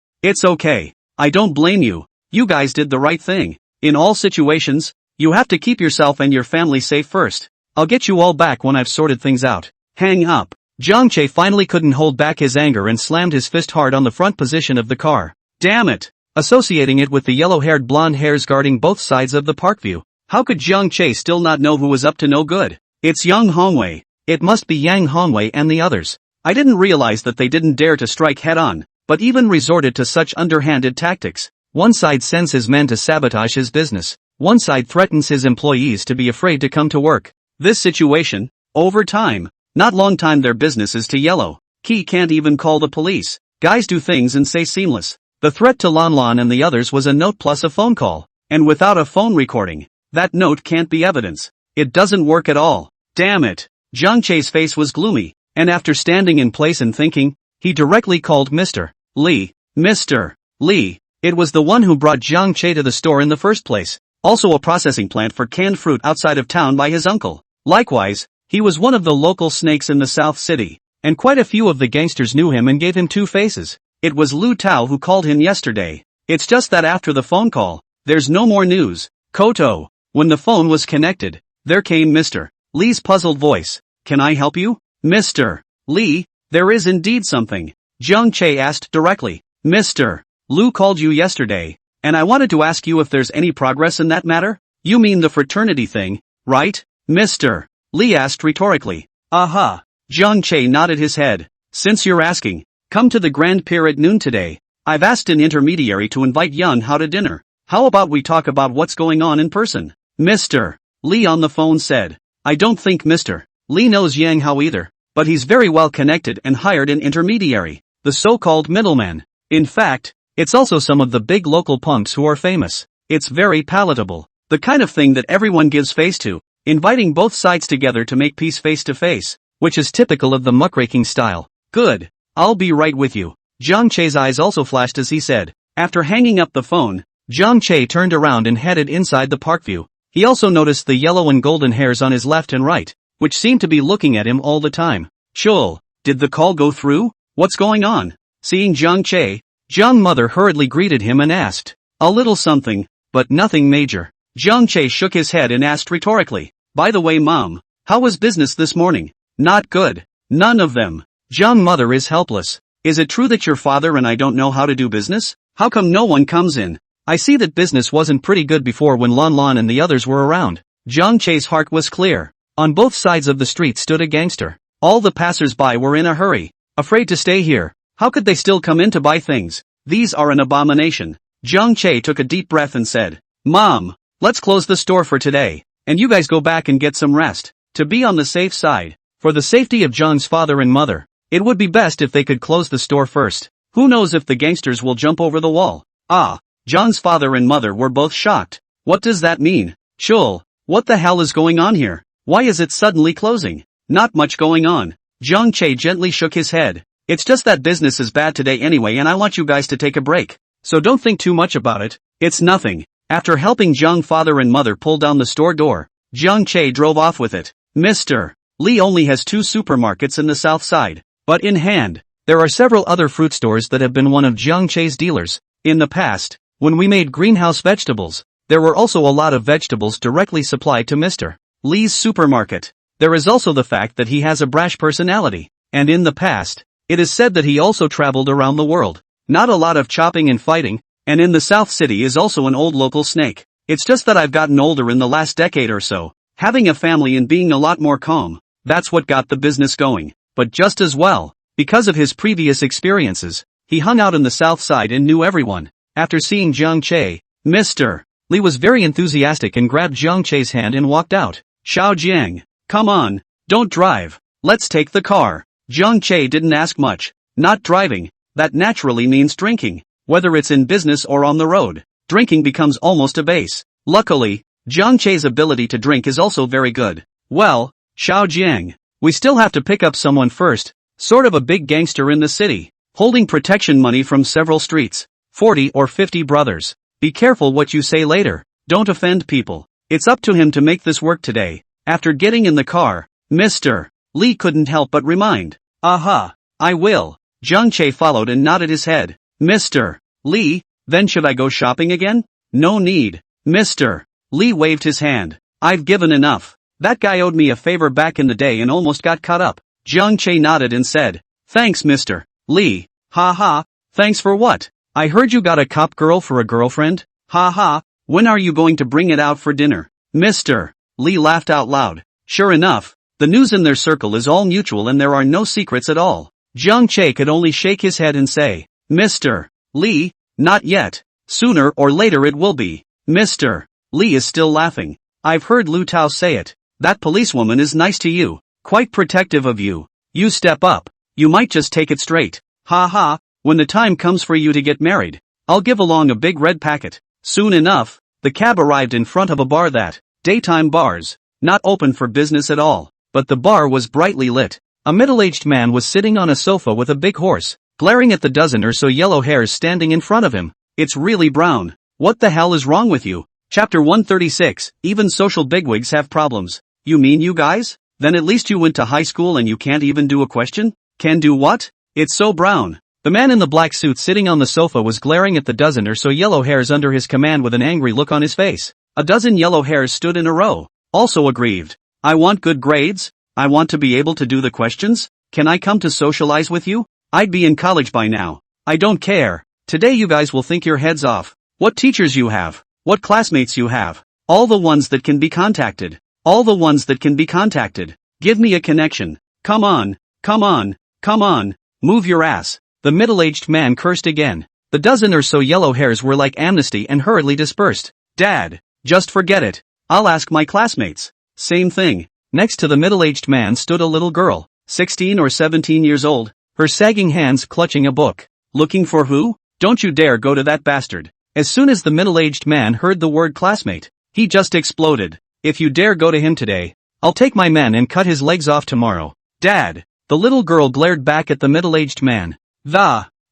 I don't blame you. You guys did the right thing. In all situations, you have to keep yourself and your family safe first. I'll get you all back when I've sorted things out. Hang up. Jiang Che finally couldn't hold back his anger and slammed his fist hard on the front position of the car. Damn it! Associating it with the yellow-haired blonde hairs guarding both sides of the Parkview. How could Jiang Che still not know who was up to no good? It's Yang Hongwei. It must be Yang Hongwei and the others. I didn't realize that they didn't dare to strike head-on, but even resorted to such underhanded tactics. One side sends his men to sabotage his business. One side threatens his employees to be afraid to come to work. This situation, over time, not long time their business is to yellow. Key can't even call the police. Guys do things and say seamless. The threat to Lan Lan and the others was a note plus a phone call. And without a phone recording, that note can't be evidence. It doesn't work at all. Damn it. Jiang Che's face was gloomy, and after standing in place and thinking, he directly called Mr. Li. Mr. Li. It was the one who brought Jiang Che to the store in the first place, also a processing plant for canned fruit outside of town by his uncle. Likewise, he was one of the local snakes in the South City, and quite a few of the gangsters knew him and gave him 2 faces. It was Lu Tao who called him yesterday. It's just that after the phone call, there's no more news. Koto. When the phone was connected, there came Mr. Li's puzzled voice. Can I help you? Mr. Li, there is indeed something. Jiang Che asked directly. Mr. Lu called you yesterday, and I wanted to ask you if there's any progress in that matter? You mean the fraternity thing, right? Mr. Li asked rhetorically. Aha. Jiang Che nodded his head. Since you're asking, come to the Grand Pier at noon today. I've asked an intermediary to invite Yun Hao to dinner. How about we talk about what's going on in person? Mr. Lee on the phone said. I don't think Mr. Lee knows Yang Hao either, but he's very well connected and hired an intermediary, the so-called middleman. In fact, it's also some of the big local punks who are famous. It's very palatable. The kind of thing that everyone gives face to, inviting both sides together to make peace face to face, which is typical of the muckraking style. Good. I'll be right with you. Jiang Che's eyes also flashed as he said. After hanging up the phone, Jiang Che turned around and headed inside the Parkview. He also noticed the yellow and golden hairs on his left and right, which seemed to be looking at him all the time. Chul, did the call go through? What's going on? Seeing Jiang Che, Jiang Mother hurriedly greeted him and asked. A little something, but nothing major. Jiang Che shook his head and asked rhetorically. By the way, Mom, how was business this morning? Not good. None of them. Jiang Mother is helpless. Is it true that your father and I don't know how to do business? How come no one comes in? I see that business wasn't pretty good before when Lon Lon and the others were around. Jiang Che's heart was clear. On both sides of the street stood a gangster. All the passers-by were in a hurry, afraid to stay here. How could they still come in to buy things? These are an abomination. Jiang Che took a deep breath and said, Mom, let's close the store for today, and you guys go back and get some rest. To be on the safe side, for the safety of Jiang's father and mother, it would be best if they could close the store first. Who knows if the gangsters will jump over the wall? Ah, Jiang's father and mother were both shocked. What does that mean? Chul, what the hell is going on here? Why is it suddenly closing? Not much going on. Jiang Che gently shook his head. It's just that business is bad today anyway and I want you guys to take a break. So don't think too much about it. It's nothing. After helping Jiang's father and mother pull down the store door, Jiang Che drove off with it. Mr. Lee only has 2 supermarkets in the south side, but in hand, there are several other fruit stores that have been one of Jiang Che's dealers. In the past, when we made greenhouse vegetables, there were also a lot of vegetables directly supplied to Mr. Lee's supermarket. There is also the fact that he has a brash personality, and in the past, it is said that he also traveled around the world. Not a lot of chopping and fighting, and in the South City is also an old local snake. It's just that I've gotten older in the last decade or so, having a family and being a lot more calm. That's what got the business going. But just as well, because of his previous experiences, he hung out in the South Side and knew everyone. After seeing Jiang Che, Mr. Lee was very enthusiastic and grabbed Jiang Che's hand and walked out. Xiao Jiang, come on, don't drive. Let's take the car. Jiang Che didn't ask much. Not driving, that naturally means drinking. Whether it's in business or on the road, drinking becomes almost a base. Luckily, Jiang Che's ability to drink is also very good. Well, Xiao Jiang, we still have to pick up someone first, sort of a big gangster in the city, holding protection money from several streets, 40 or 50 brothers. Be careful what you say later, don't offend people. It's up to him to make this work today. After getting in the car, Mr. Lee couldn't help but remind. Aha, I will. Jiang Che followed and nodded his head. Mr. Lee, then should I go shopping again? No need. Mr. Lee waved his hand. I've given enough. That guy owed me a favor back in the day and almost got caught up. Jiang Che nodded and said, thanks Mr. Lee. Ha ha, thanks for what? I heard you got a cop girl for a girlfriend? Ha ha, when are you going to bring it out for dinner? Mr. Lee laughed out loud. Sure enough, the news in their circle is all mutual and there are no secrets at all. Jiang Che could only shake his head and say, Mr. Lee, not yet. Sooner or later it will be. Mr. Lee is still laughing. I've heard Lu Tao say it. That policewoman is nice to you. Quite protective of you. You step up. You might just take it straight. Ha ha, when the time comes for you to get married, I'll give along a big red packet. Soon enough, the cab arrived in front of a bar that, daytime bars, not open for business at all, but the bar was brightly lit. A middle-aged man was sitting on a sofa with a big horse, glaring at the dozen or so yellow hairs standing in front of him. It's really brown. What the hell is wrong with you? Chapter 136, even social bigwigs have problems. You mean you guys? Then at least you went to high school and you can't even do a question? Can do what? It's so brown. The man in the black suit sitting on the sofa was glaring at the dozen or so yellow hairs under his command with an angry look on his face. A dozen yellow hairs stood in a row, also aggrieved. I want good grades. I want to be able to do the questions. Can I come to socialize with you? I'd be in college by now. I don't care. Today you guys will think your heads off. What teachers you have. What classmates you have. All the ones that can be contacted. All the ones that can be contacted. Give me a connection. Come on, come on, come on. Move your ass. The middle-aged man cursed again. The dozen or so yellow hairs were like amnesty and hurriedly dispersed. Dad, just forget it. I'll ask my classmates. Same thing. Next to the middle-aged man stood a little girl, 16 or 17 years old, her sagging hands clutching a book. Looking for who? Don't you dare go to that bastard. As soon as the middle-aged man heard the word classmate, he just exploded. If you dare go to him today, I'll take my men and cut his legs off tomorrow. Dad! The little girl glared back at the middle-aged man.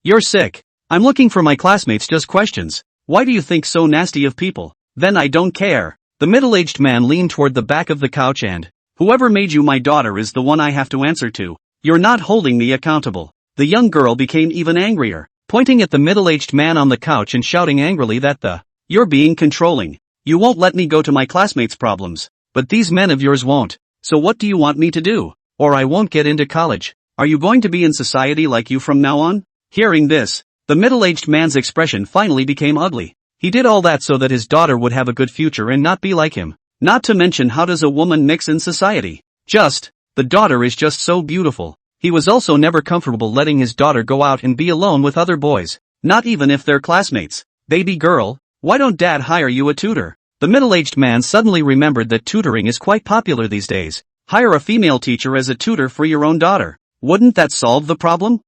You're sick. I'm looking for my classmates, just questions. Why do you think so nasty of people? Then I don't care. The middle-aged man leaned toward the back of the couch and, whoever made you my daughter is the one I have to answer to. You're not holding me accountable. The young girl became even angrier, pointing at the middle-aged man on the couch and shouting angrily that you're being controlling. You won't let me go to my classmates' problems, but these men of yours won't. So what do you want me to do? Or I won't get into college. Are you going to be in society like you from now on? Hearing this, the middle-aged man's expression finally became ugly. He did all that so that his daughter would have a good future and not be like him. Not to mention, how does a woman mix in society? The daughter is just so beautiful. He was also never comfortable letting his daughter go out and be alone with other boys, not even if they're classmates. Baby girl, why don't dad hire you a tutor? The middle-aged man suddenly remembered that tutoring is quite popular these days. Hire a female teacher as a tutor for your own daughter. Wouldn't that solve the problem?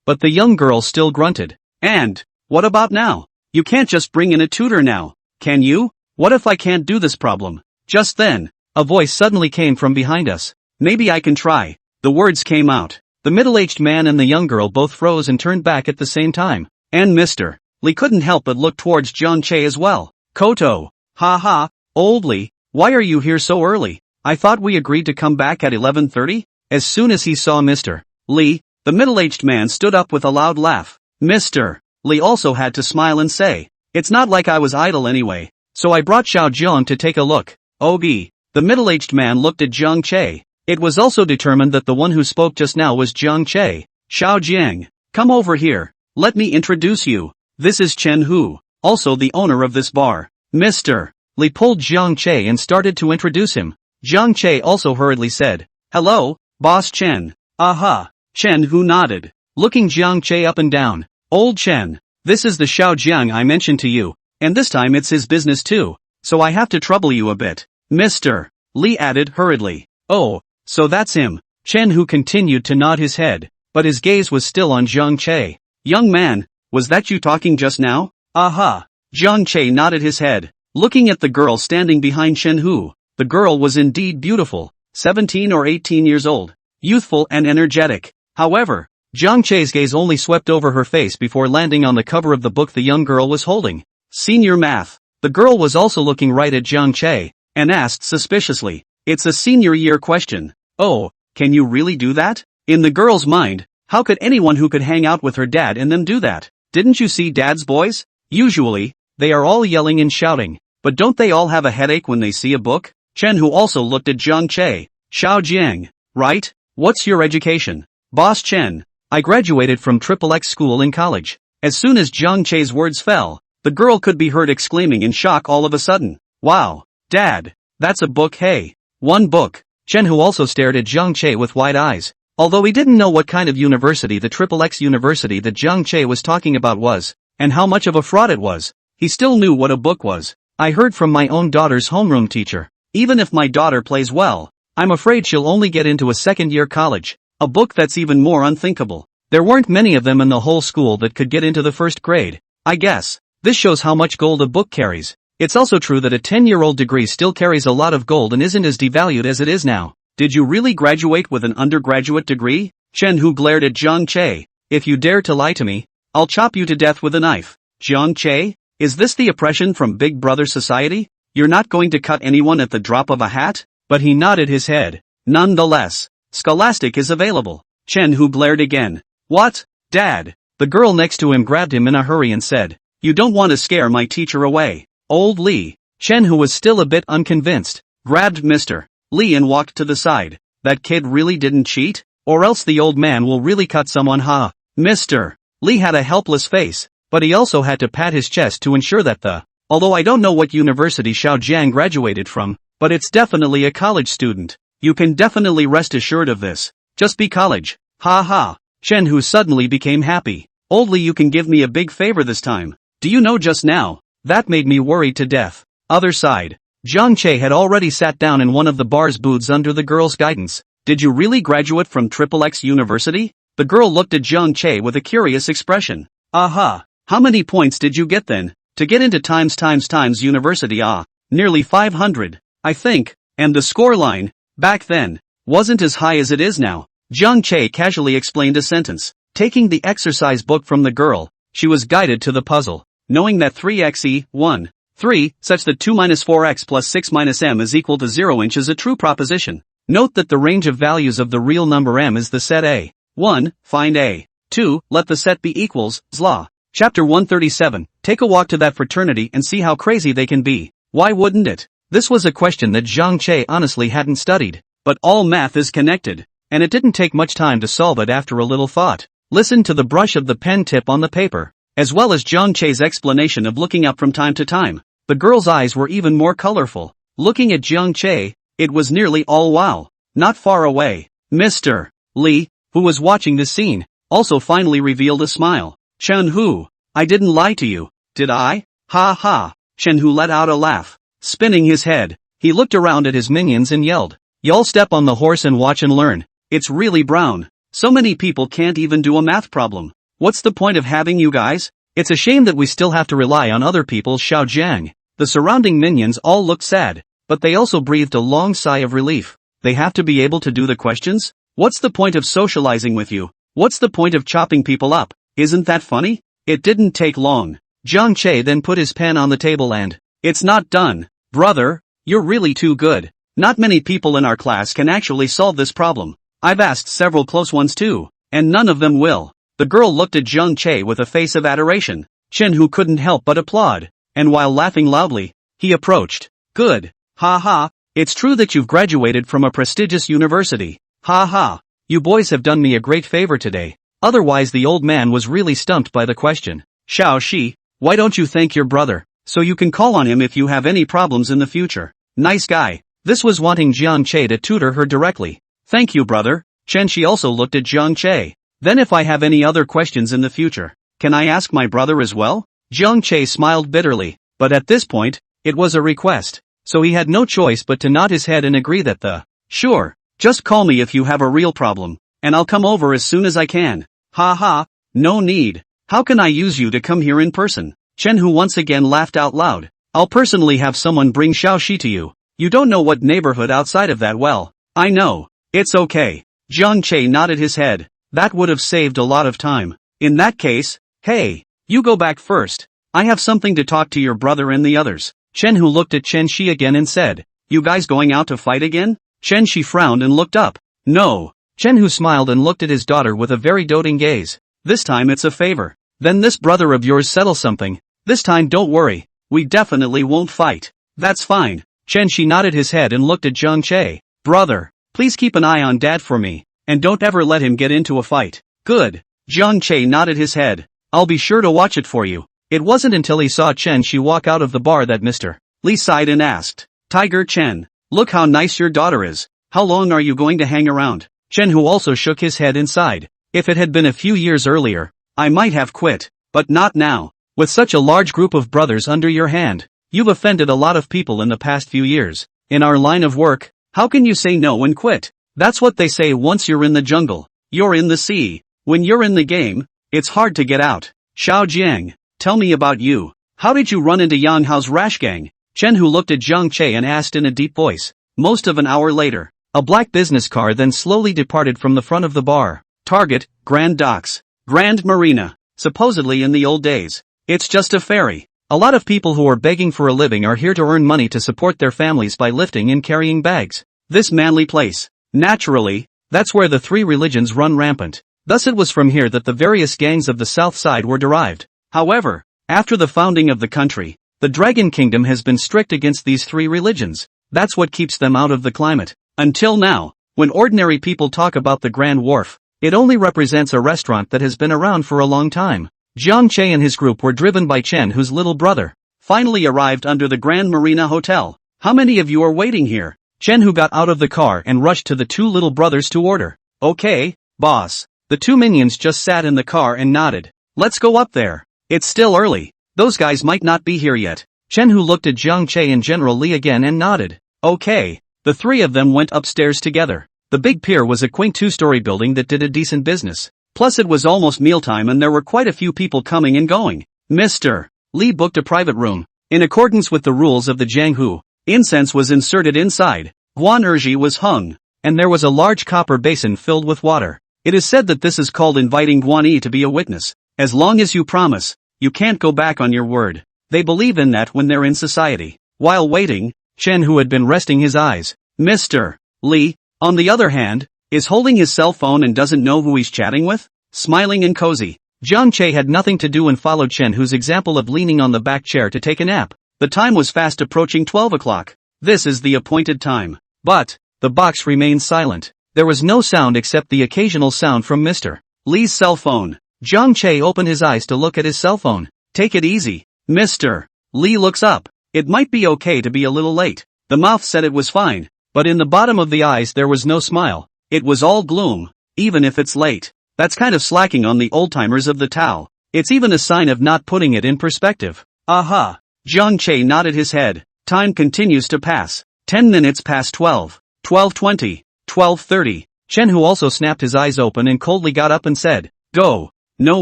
But the young girl still grunted. And, what about now? You can't just bring in a tutor now, can you? What if I can't do this problem? Just then, a voice suddenly came from behind us. Maybe I can try. The words came out. The middle-aged man and the young girl both froze and turned back at the same time. And Mr. Lee couldn't help but look towards Jiang Che as well. Koto. Ha, old Lee, why are you here so early? I thought we agreed to come back at 11:30? As soon as he saw Mr. Lee, the middle-aged man stood up with a loud laugh. Mr. Lee also had to smile and say, it's not like I was idle anyway, so I brought Xiao Jiang to take a look. The middle-aged man looked at Jiang Che. It was also determined that the one who spoke just now was Jiang Che. Xiao Jiang, come over here. Let me introduce you. This is Chen Hu, also the owner of this bar. Mr. Lee pulled Jiang Che and started to introduce him. Jiang Che also hurriedly said, hello, Boss Chen. Aha. Chen Hu nodded, looking Jiang Che up and down. Old Chen, this is the Xiao Jiang I mentioned to you, and this time it's his business too, so I have to trouble you a bit. Mr. Lee added hurriedly. Oh, so that's him. Chen Hu continued to nod his head, but his gaze was still on Jiang Che. Young man, was that you talking just now? Aha. Jiang Che nodded his head, looking at the girl standing behind Chen Hu. The girl was indeed beautiful, 17 or 18 years old, youthful and energetic. However, Jiang Che's gaze only swept over her face before landing on the cover of the book the young girl was holding. Senior Math. The girl was also looking right at Jiang Che, and asked suspiciously, it's a senior year question. Oh, can you really do that? In the girl's mind, how could anyone who could hang out with her dad and them do that? Didn't you see dad's boys? Usually, they are all yelling and shouting, but don't they all have a headache when they see a book? Chen Hu also looked at Jiang Che. Xiao Jiang, right? What's your education? Boss Chen. I graduated from XXX school in college. As soon as Jiang Che's words fell, the girl could be heard exclaiming in shock all of a sudden. Wow, Dad, that's a book, hey. One book. Chen Hu also stared at Jiang Che with wide eyes. Although he didn't know what kind of university the XXX university that Jiang Che was talking about was, and how much of a fraud it was, he still knew what a book was. I heard from my own daughter's homeroom teacher. Even if my daughter plays well, I'm afraid she'll only get into a second-year college. A book, that's even more unthinkable. There weren't many of them in the whole school that could get into the first grade. I guess this shows how much gold a book carries. It's also true that a 10-year-old degree still carries a lot of gold and isn't as devalued as it is now. Did you really graduate with an undergraduate degree? Chen Hu glared at Jiang Che. If you dare to lie to me, I'll chop you to death with a knife. Jiang Che, is this the oppression from Big Brother society? You're not going to cut anyone at the drop of a hat? But he nodded his head. Nonetheless, Scholastic is available. Chen Hu blared again. What? Dad? The girl next to him grabbed him in a hurry and said, you don't want to scare my teacher away. Old Lee. Chen Hu was still a bit unconvinced, grabbed Mr. Lee and walked to the side. That kid really didn't cheat? Or else the old man will really cut someone, huh? Mr. Lee had a helpless face, but he also had to pat his chest to ensure that although I don't know what university Xiao Jiang graduated from, but it's definitely a college student. You can definitely rest assured of this. Just be college. Ha ha. Chen Hu suddenly became happy. Only you can give me a big favor this time. Do you know just now? That made me worried to death. Other side. Jiang Che had already sat down in one of the bar's booths under the girl's guidance. Did you really graduate from XXX University? The girl looked at Jiang Che with a curious expression. Aha. How many points did you get then? To get into times university nearly 500, I think, and the scoreline, back then, wasn't as high as it is now. Jiang Che casually explained a sentence. Taking the exercise book from the girl, she was guided to the puzzle, knowing that 3x 1, 3, such that 2 minus 4x plus 6 minus m is equal to 0 inch is a true proposition. Note that the range of values of the real number m is the set A. 1, find A. 2, let the set be equals, ZLA. Chapter 137, take a walk to that fraternity and see how crazy they can be. Why wouldn't it? This was a question that Jiang Che honestly hadn't studied. But all math is connected. And it didn't take much time to solve it after a little thought. Listen to the brush of the pen tip on the paper, as well as Jiang Che's explanation of looking up from time to time. The girl's eyes were even more colorful. Looking at Jiang Che, it was nearly all wow. Not far away, Mr. Li, who was watching this scene, also finally revealed a smile. Chen Hu, I didn't lie to you, did I? Ha ha. Chen Hu let out a laugh. Spinning his head, he looked around at his minions and yelled, "Y'all step on the horse and watch and learn. It's really brown. So many people can't even do a math problem. What's the point of having you guys? It's a shame that we still have to rely on other people." Shunjiang. The surrounding minions all looked sad, but they also breathed a long sigh of relief. They have to be able to do the questions? What's the point of socializing with you? What's the point of chopping people up? Isn't that funny? It didn't take long. Jiang Che then put his pen on the table and, "It's not done. Brother, you're really too good. Not many people in our class can actually solve this problem. I've asked several close ones too, and none of them will." The girl looked at Jiang Che with a face of adoration. Chen Hu couldn't help but applaud, and while laughing loudly, he approached. "Good. Ha ha, it's true that you've graduated from a prestigious university. Ha ha, you boys have done me a great favor today." Otherwise the old man was really stumped by the question. "Xiao Shi, why don't you thank your brother, so you can call on him if you have any problems in the future?" Nice guy. This was wanting Jiang Che to tutor her directly. "Thank you, brother." Chen Shi also looked at Jiang Che. "Then if I have any other questions in the future, can I ask my brother as well?" Jiang Che smiled bitterly, but at this point, it was a request, so he had no choice but to nod his head and agree that "Sure, just call me if you have a real problem, and I'll come over as soon as I can." "Ha ha, no need. How can I use you to come here in person?" Chen Hu once again laughed out loud. "I'll personally have someone bring Xiao Shi to you. You don't know what neighborhood outside of that well." "I know. It's okay." Jiang Che nodded his head. That would have saved a lot of time. "In that case, hey, you go back first. I have something to talk to your brother and the others." Chen Hu looked at Chen Shi again and said, "You guys going out to fight again?" Chen Shi frowned and looked up. "No." Chen Hu smiled and looked at his daughter with a very doting gaze. "This time it's a favor. Then this brother of yours settle something. This time don't worry, we definitely won't fight." "That's fine." Chen Shi nodded his head and looked at Jiang Che. "Brother, please keep an eye on Dad for me, and don't ever let him get into a fight." "Good." Jiang Che nodded his head. "I'll be sure to watch it for you." It wasn't until he saw Chen Shi walk out of the bar that Mr. Li sighed and asked, "Tiger Chen, look how nice your daughter is. How long are you going to hang around?" Chen Hu also shook his head and sighed. "If it had been a few years earlier, I might have quit, but not now. With such a large group of brothers under your hand, you've offended a lot of people in the past few years. In our line of work, how can you say no and quit? That's what they say once you're in the jungle, you're in the sea. When you're in the game, it's hard to get out." "Xiaojiang, tell me about you. How did you run into Yang Hao's rash gang?" Chen Hu looked at Jiang Che and asked in a deep voice. Most of an hour later, a black business car then slowly departed from the front of the bar. Target, Grand Docks, Grand Marina. Supposedly in the old days, it's just a ferry. A lot of people who are begging for a living are here to earn money to support their families by lifting and carrying bags. This manly place. Naturally, that's where the three religions run rampant. Thus it was from here that the various gangs of the south side were derived. However, after the founding of the country, the Dragon Kingdom has been strict against these three religions. That's what keeps them out of the climate. Until now, when ordinary people talk about the Grand Wharf, it only represents a restaurant that has been around for a long time. Jiang Che and his group were driven by Chen, whose little brother finally arrived under the Grand Marina Hotel. "How many of you are waiting here?" Chen, who got out of the car and rushed to the two little brothers to order. "Okay, boss." The two minions just sat in the car and nodded. Let's go up there. It's still early. Those guys might not be here yet. Chen Hu looked at Jiang Che and General Li again and nodded. Okay. The three of them went upstairs together. The big pier was a quaint two-story building that did a decent business. Plus it was almost mealtime and there were quite a few people coming and going. Mr. Li booked a private room. In accordance with the rules of the Jianghu, incense was inserted inside. Guan Erji was hung. And there was a large copper basin filled with water. It is said that this is called inviting Guan Yi to be a witness. As long as you promise, you can't go back on your word. They believe in that when they're in society. While waiting, Chen, who had been resting his eyes, Mr. Li, on the other hand, is holding his cell phone and doesn't know who he's chatting with, smiling and cozy. Jiang Che had nothing to do and followed Chen Hu's example of leaning on the back chair to take a nap. The time was fast approaching 12 o'clock. This is the appointed time. But the box remained silent. There was no sound except the occasional sound from Mr. Li's cell phone. Jiang Che opened his eyes to look at his cell phone. Take it easy. Mr. Li looks up. It might be okay to be a little late. The mouth said it was fine, but in the bottom of the eyes there was no smile. It was all gloom. Even if it's late. That's kind of slacking on the old-timers of the Tao. It's even a sign of not putting it in perspective. Aha. Jiang Che nodded his head. Time continues to pass. 10 minutes past 12. 12:20. 12:30. Chen Hu also snapped his eyes open and coldly got up and said, Go. No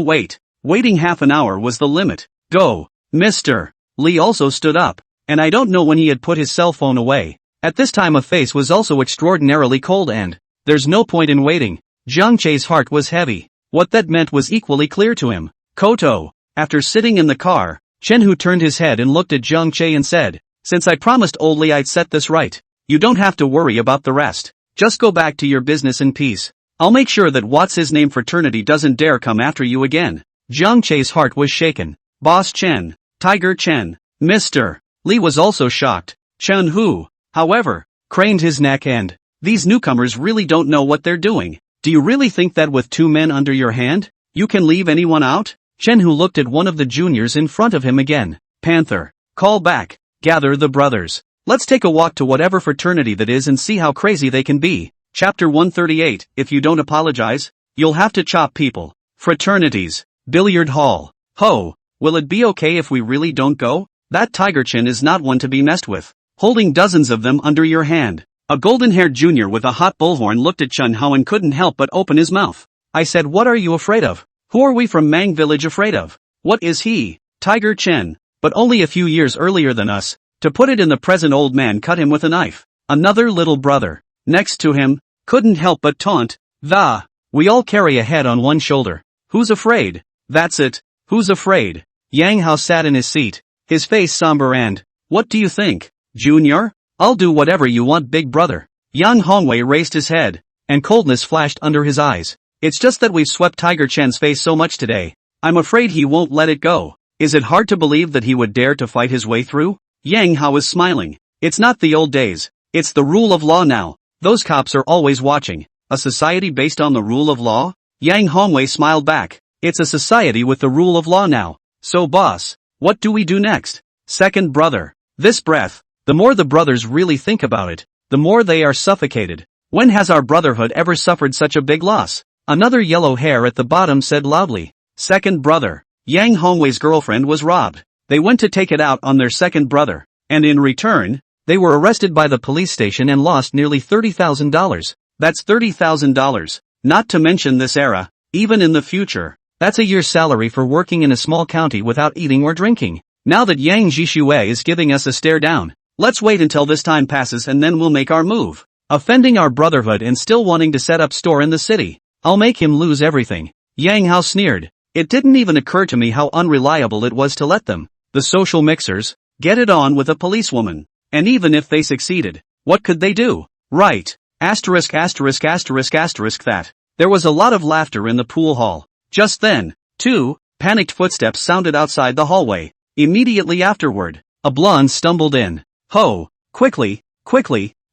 wait. Waiting half an hour was the limit. Go. Mr. Li also stood up. And I don't know when he had put his cell phone away. At this time a face was also extraordinarily cold and, there's no point in waiting. Jiang Che's heart was heavy. What that meant was equally clear to him. Koto. After sitting in the car, Chen Hu turned his head and looked at Jiang Che and said, Since I promised Old Li I'd set this right, you don't have to worry about the rest. Just go back to your business in peace. I'll make sure that what's-his-name fraternity doesn't dare come after you again. Jiang Che's heart was shaken. Boss Chen. Tiger Chen. Mr. Li was also shocked. Chen Hu, however, craned his neck and, these newcomers really don't know what they're doing. Do you really think that with two men under your hand, you can leave anyone out? Chen Hu looked at one of the juniors in front of him again. Panther. Call back. Gather the brothers. Let's take a walk to whatever fraternity that is and see how crazy they can be. Chapter 138. If you don't apologize, you'll have to chop people. Fraternities. Billiard hall. Ho. Will it be okay if we really don't go? That Tiger Chin is not one to be messed with. Holding dozens of them under your hand. A golden-haired junior with a hot bullhorn looked at Chen Hao and couldn't help but open his mouth. I said, what are you afraid of? Who are we from Mang Village afraid of? What is he? Tiger Chen. But only a few years earlier than us. To put it in the present, old man cut him with a knife. Another little brother, next to him, couldn't help but taunt. We all carry a head on one shoulder. Who's afraid? That's it. Who's afraid? Yang Hao sat in his seat, his face somber and, what do you think, Junior? I'll do whatever you want, big brother. Yang Hongwei raised his head, and coldness flashed under his eyes. It's just that we've swept Tiger Chen's face so much today. I'm afraid he won't let it go. Is it hard to believe that he would dare to fight his way through? Yang Hao is smiling. It's not the old days. It's the rule of law now. Those cops are always watching. A society based on the rule of law? Yang Hongwei smiled back. It's a society with the rule of law now. So boss, what do we do next? Second brother. This breath. The more the brothers really think about it, the more they are suffocated. When has our brotherhood ever suffered such a big loss? Another yellow hair at the bottom said loudly. Second brother. Yang Hongwei's girlfriend was robbed. They went to take it out on their second brother, and in return, they were arrested by the police station and lost nearly $30,000. That's $30,000. Not to mention this era, even in the future. That's a year's salary for working in a small county without eating or drinking. Now that Yang Jishue is giving us a stare down, let's wait until this time passes and then we'll make our move. Offending our brotherhood and still wanting to set up store in the city. I'll make him lose everything. Yang Hao sneered. It didn't even occur to me how unreliable it was to let them, the social mixers, get it on with a policewoman. And even if they succeeded, what could they do? Right. That. There was a lot of laughter in the pool hall. Just then, two panicked footsteps sounded outside the hallway. Immediately afterward, a blonde stumbled in. Ho! Quickly,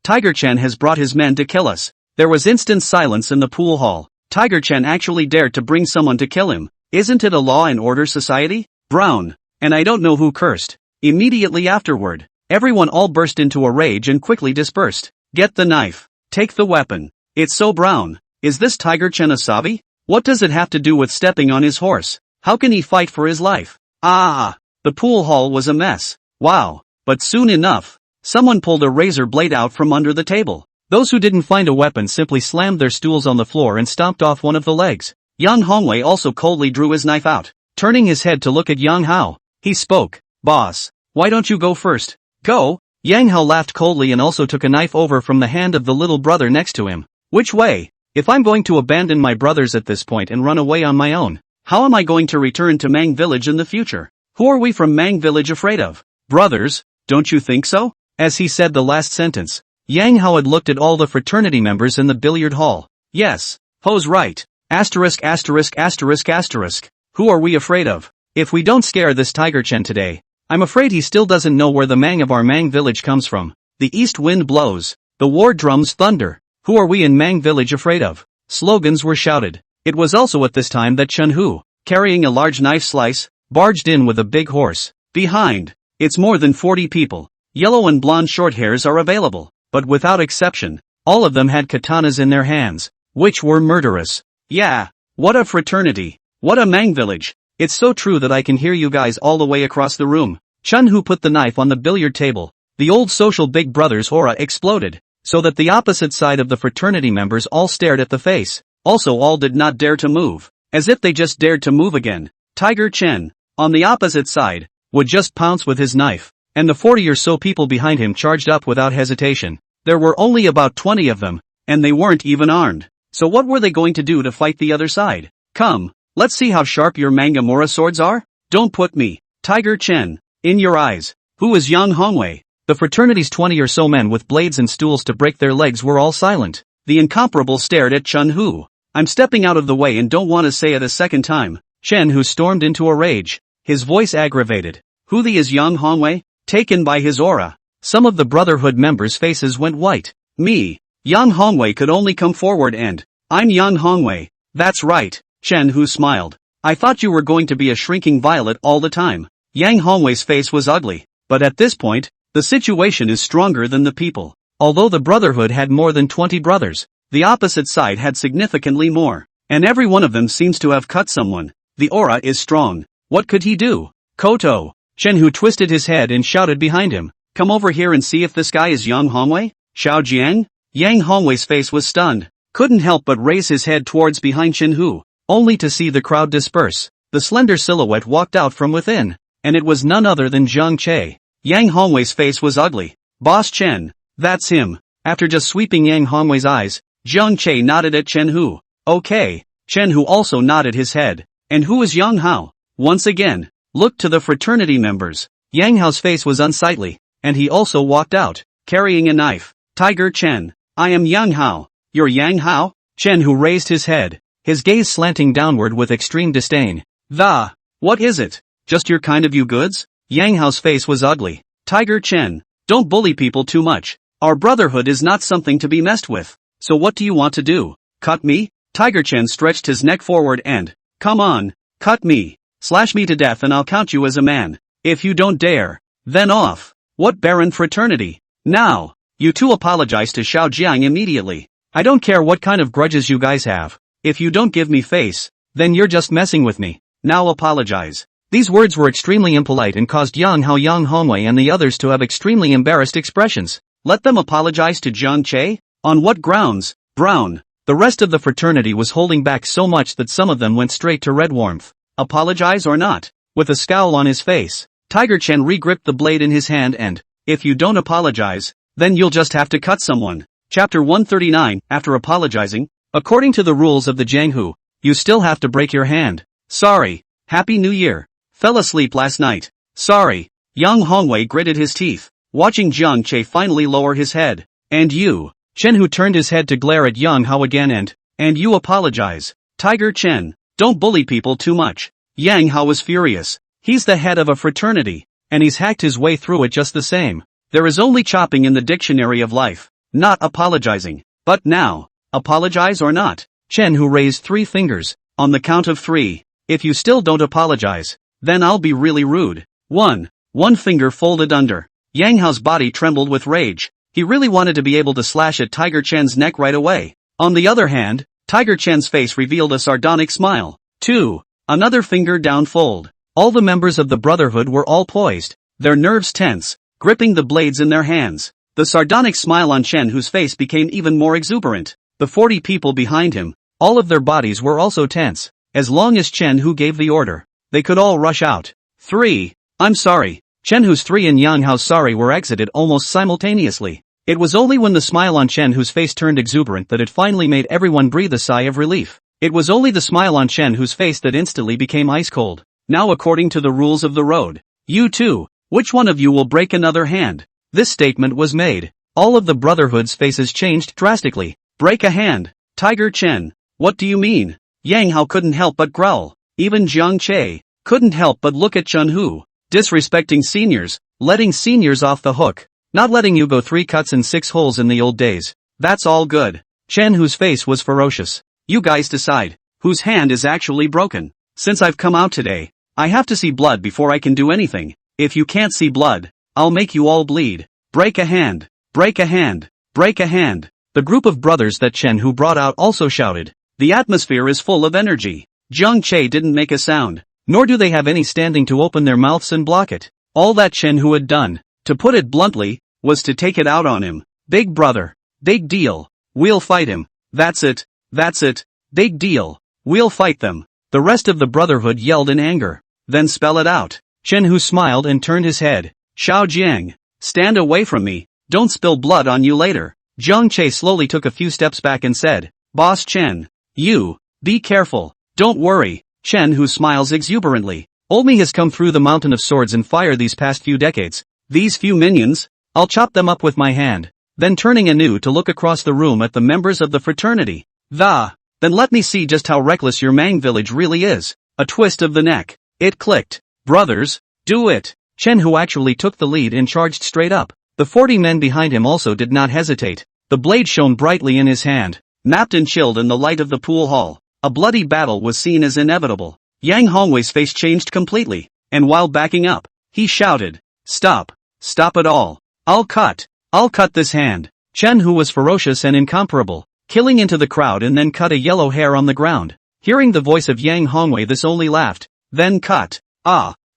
Tiger Chen has brought his men to kill us. There was instant silence in the pool hall. Tiger Chen actually dared to bring someone to kill him. Isn't it a law and order society? Brown. And I don't know who cursed. Immediately afterward, everyone all burst into a rage and quickly dispersed. Get the knife. Take the weapon. It's so brown. Is this Tiger Chen a savvy? What does it have to do with stepping on his horse? How can he fight for his life? Ah! The pool hall was a mess. Wow! But soon enough, someone pulled a razor blade out from under the table. Those who didn't find a weapon simply slammed their stools on the floor and stomped off one of the legs. Yang Hongwei also coldly drew his knife out. Turning his head to look at Yang Hao, he spoke. Boss, why don't you go first? Go? Yang Hao laughed coldly and also took a knife over from the hand of the little brother next to him. Which way? If I'm going to abandon my brothers at this point and run away on my own, how am I going to return to Mang Village in the future? Who are we from Mang Village afraid of? Brothers, don't you think so? As he said the last sentence, Yang Hao had looked at all the fraternity members in the billiard hall. Yes, Ho's right. Asterisk asterisk asterisk asterisk. Who are we afraid of? If we don't scare this Tiger Chen today, I'm afraid he still doesn't know where the Mang of our Mang Village comes from. The east wind blows. The war drums thunder. Who are we in Mang Village afraid of? Slogans were shouted. It was also at this time that Chen Hu, carrying a large knife slice, barged in with a big horse. Behind. It's more than 40 people. Yellow and blonde short hairs are available, but without exception, all of them had katanas in their hands, which were murderous. Yeah, what a fraternity. What a Mang Village. It's so true that I can hear you guys all the way across the room. Chen Hu put the knife on the billiard table. The old social big brother's aura exploded, so that the opposite side of the fraternity members all stared at the face. Also all did not dare to move, as if they just dared to move again. Tiger Chen, on the opposite side, would just pounce with his knife, and the 40 or so people behind him charged up without hesitation. There were only about 20 of them, and they weren't even armed. So what were they going to do to fight the other side? Come, let's see how sharp your manga mora swords are? Don't put me, Tiger Chen, in your eyes. Who is Yang Hongwei? The fraternity's 20 or so men with blades and stools to break their legs were all silent. The incomparable stared at Chen Hu. I'm stepping out of the way and don't want to say it a second time. Chen Hu stormed into a rage, his voice aggravated. Who the is Yang Hongwei? Taken by his aura. Some of the Brotherhood members' faces went white. Me. Yang Hongwei could only come forward and, I'm Yang Hongwei. That's right, Chen Hu smiled. I thought you were going to be a shrinking violet all the time. Yang Hongwei's face was ugly, but at this point, the situation is stronger than the people. Although the Brotherhood had more than 20 brothers, the opposite side had significantly more, and every one of them seems to have cut someone. The aura is strong. What could he do? Koto. Chen Hu twisted his head and shouted behind him. Come over here and see if this guy is Yang Hongwei? Xiao Jiang? Yang Hongwei's face was stunned. Couldn't help but raise his head towards behind Chen Hu, only to see the crowd disperse. The slender silhouette walked out from within, and it was none other than Zhang Che. Yang Hongwei's face was ugly. Boss Chen, that's him. After just sweeping Yang Hongwei's eyes, Zhang Che nodded at Chen Hu. Okay. Chen Hu also nodded his head. And who is Yang Hao? Once again, looked to the fraternity members. Yang Hao's face was unsightly, and he also walked out, carrying a knife. Tiger Chen, I am Yang Hao. You're Yang Hao? Chen Hu raised his head, his gaze slanting downward with extreme disdain. What is it? Just your kind of you goods? Yang Hao's face was ugly. Tiger Chen, don't bully people too much. Our brotherhood is not something to be messed with. So what do you want to do? Cut me? Tiger Chen stretched his neck forward and, come on, cut me. Slash me to death and I'll count you as a man. If you don't dare, then off. What barren fraternity. Now, you two apologize to Xiao Jiang immediately. I don't care what kind of grudges you guys have. If you don't give me face, then you're just messing with me. Now apologize. These words were extremely impolite and caused Yang Hao, Yang Hongwei and the others to have extremely embarrassed expressions. Let them apologize to Zhang Che? On what grounds? Brown. The rest of the fraternity was holding back so much that some of them went straight to red warmth. Apologize or not? With a scowl on his face, Tiger Chen re-gripped the blade in his hand and, if you don't apologize, then you'll just have to cut someone. Chapter 139, after apologizing, according to the rules of the Jianghu, you still have to break your hand. Sorry. Happy New Year. Fell asleep last night. Sorry. Yang Hongwei gritted his teeth, watching Zhang Che finally lower his head. And you? Chen Hu turned his head to glare at Yang Hao again and you apologize. Tiger Chen, don't bully people too much. Yang Hao was furious. He's the head of a fraternity, and he's hacked his way through it just the same. There is only chopping in the dictionary of life, not apologizing. But now, apologize or not? Chen Hu raised 3 fingers, on the count of 3. If you still don't apologize, then I'll be really rude. 1. One finger folded under. Yang Hao's body trembled with rage. He really wanted to be able to slash at Tiger Chen's neck right away. On the other hand, Tiger Chen's face revealed a sardonic smile. 2. Another finger down fold. All the members of the Brotherhood were all poised, their nerves tense, gripping the blades in their hands. The sardonic smile on Chen Hu's face became even more exuberant. The 40 people behind him, all of their bodies were also tense. As long as Chen Hu gave the order, they could all rush out. 3. I'm sorry. Chen Hu's 3 and Yang Hao's sorry were exited almost simultaneously. It was only when the smile on Chen Hu's face turned exuberant that it finally made everyone breathe a sigh of relief. It was only the smile on Chen Hu's face that instantly became ice cold. Now according to the rules of the road, you two, which one of you will break another hand? This statement was made. All of the Brotherhood's faces changed drastically. Break a hand. Tiger Chen. What do you mean? Yang Hao couldn't help but growl. Even Jiang Che couldn't help but look at Chen Hu. Disrespecting seniors, letting seniors off the hook. Not letting you go 3 cuts and 6 holes in the old days. That's all good. Chen Hu's face was ferocious. You guys decide, whose hand is actually broken. Since I've come out today, I have to see blood before I can do anything. If you can't see blood, I'll make you all bleed. Break a hand. Break a hand. Break a hand. The group of brothers that Chen Hu brought out also shouted. The atmosphere is full of energy. Jiang Che didn't make a sound, nor do they have any standing to open their mouths and block it. All that Chen Hu had done, to put it bluntly, was to take it out on him. Big brother. Big deal. We'll fight him. That's it. That's it. Big deal. We'll fight them. The rest of the Brotherhood yelled in anger. Then spell it out. Chen Hu smiled and turned his head. Shao Jiang. Stand away from me. Don't spill blood on you later. Jiang Che slowly took a few steps back and said, Boss Chen. You. Be careful. Don't worry. Chen Hu smiles exuberantly. Old me has come through the mountain of swords and fire these past few decades. These few minions, I'll chop them up with my hand. Then turning anew to look across the room at the members of the fraternity. Then let me see just how reckless your Mang village really is. A twist of the neck. It clicked. Brothers, do it. Chen Hu actually took the lead and charged straight up. The 40 men behind him also did not hesitate. The blade shone brightly in his hand, mapped and chilled in the light of the pool hall. A bloody battle was seen as inevitable. Yang Hongwei's face changed completely, and while backing up, he shouted, Stop. Stop it all. I'll cut this hand. Chen Hu was ferocious and incomparable, killing into the crowd and then cut a yellow hair on the ground. Hearing the voice of Yang Hongwei, this only laughed. Then cut.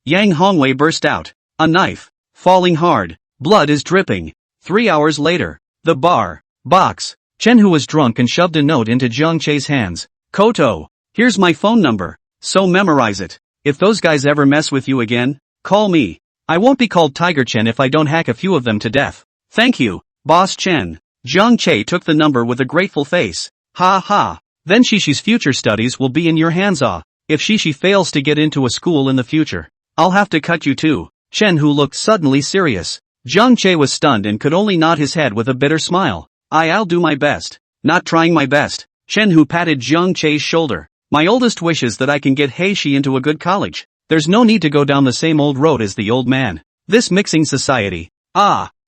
Yang Hongwei burst out. A knife. Falling hard. Blood is dripping. 3 hours later. The box. Chen Hu was drunk and shoved a note into Jiang Che's hands. Koto. Here's my phone number. So memorize it. If those guys ever mess with you again, call me. I won't be called Tiger Chen if I don't hack a few of them to death. Thank you, Boss Chen. Jiang Che took the number with a grateful face. Ha ha. Then Shishi's future studies will be in your hands. If Shishi fails to get into a school in the future, I'll have to cut you too. Chen Hu looked suddenly serious. Jiang Che was stunned and could only nod his head with a bitter smile. I'll do my best. Not trying my best. Chen Hu patted Jiang Che's shoulder. My oldest wish is that I can get Heishi into a good college. There's no need to go down the same old road as the old man. This mixing society.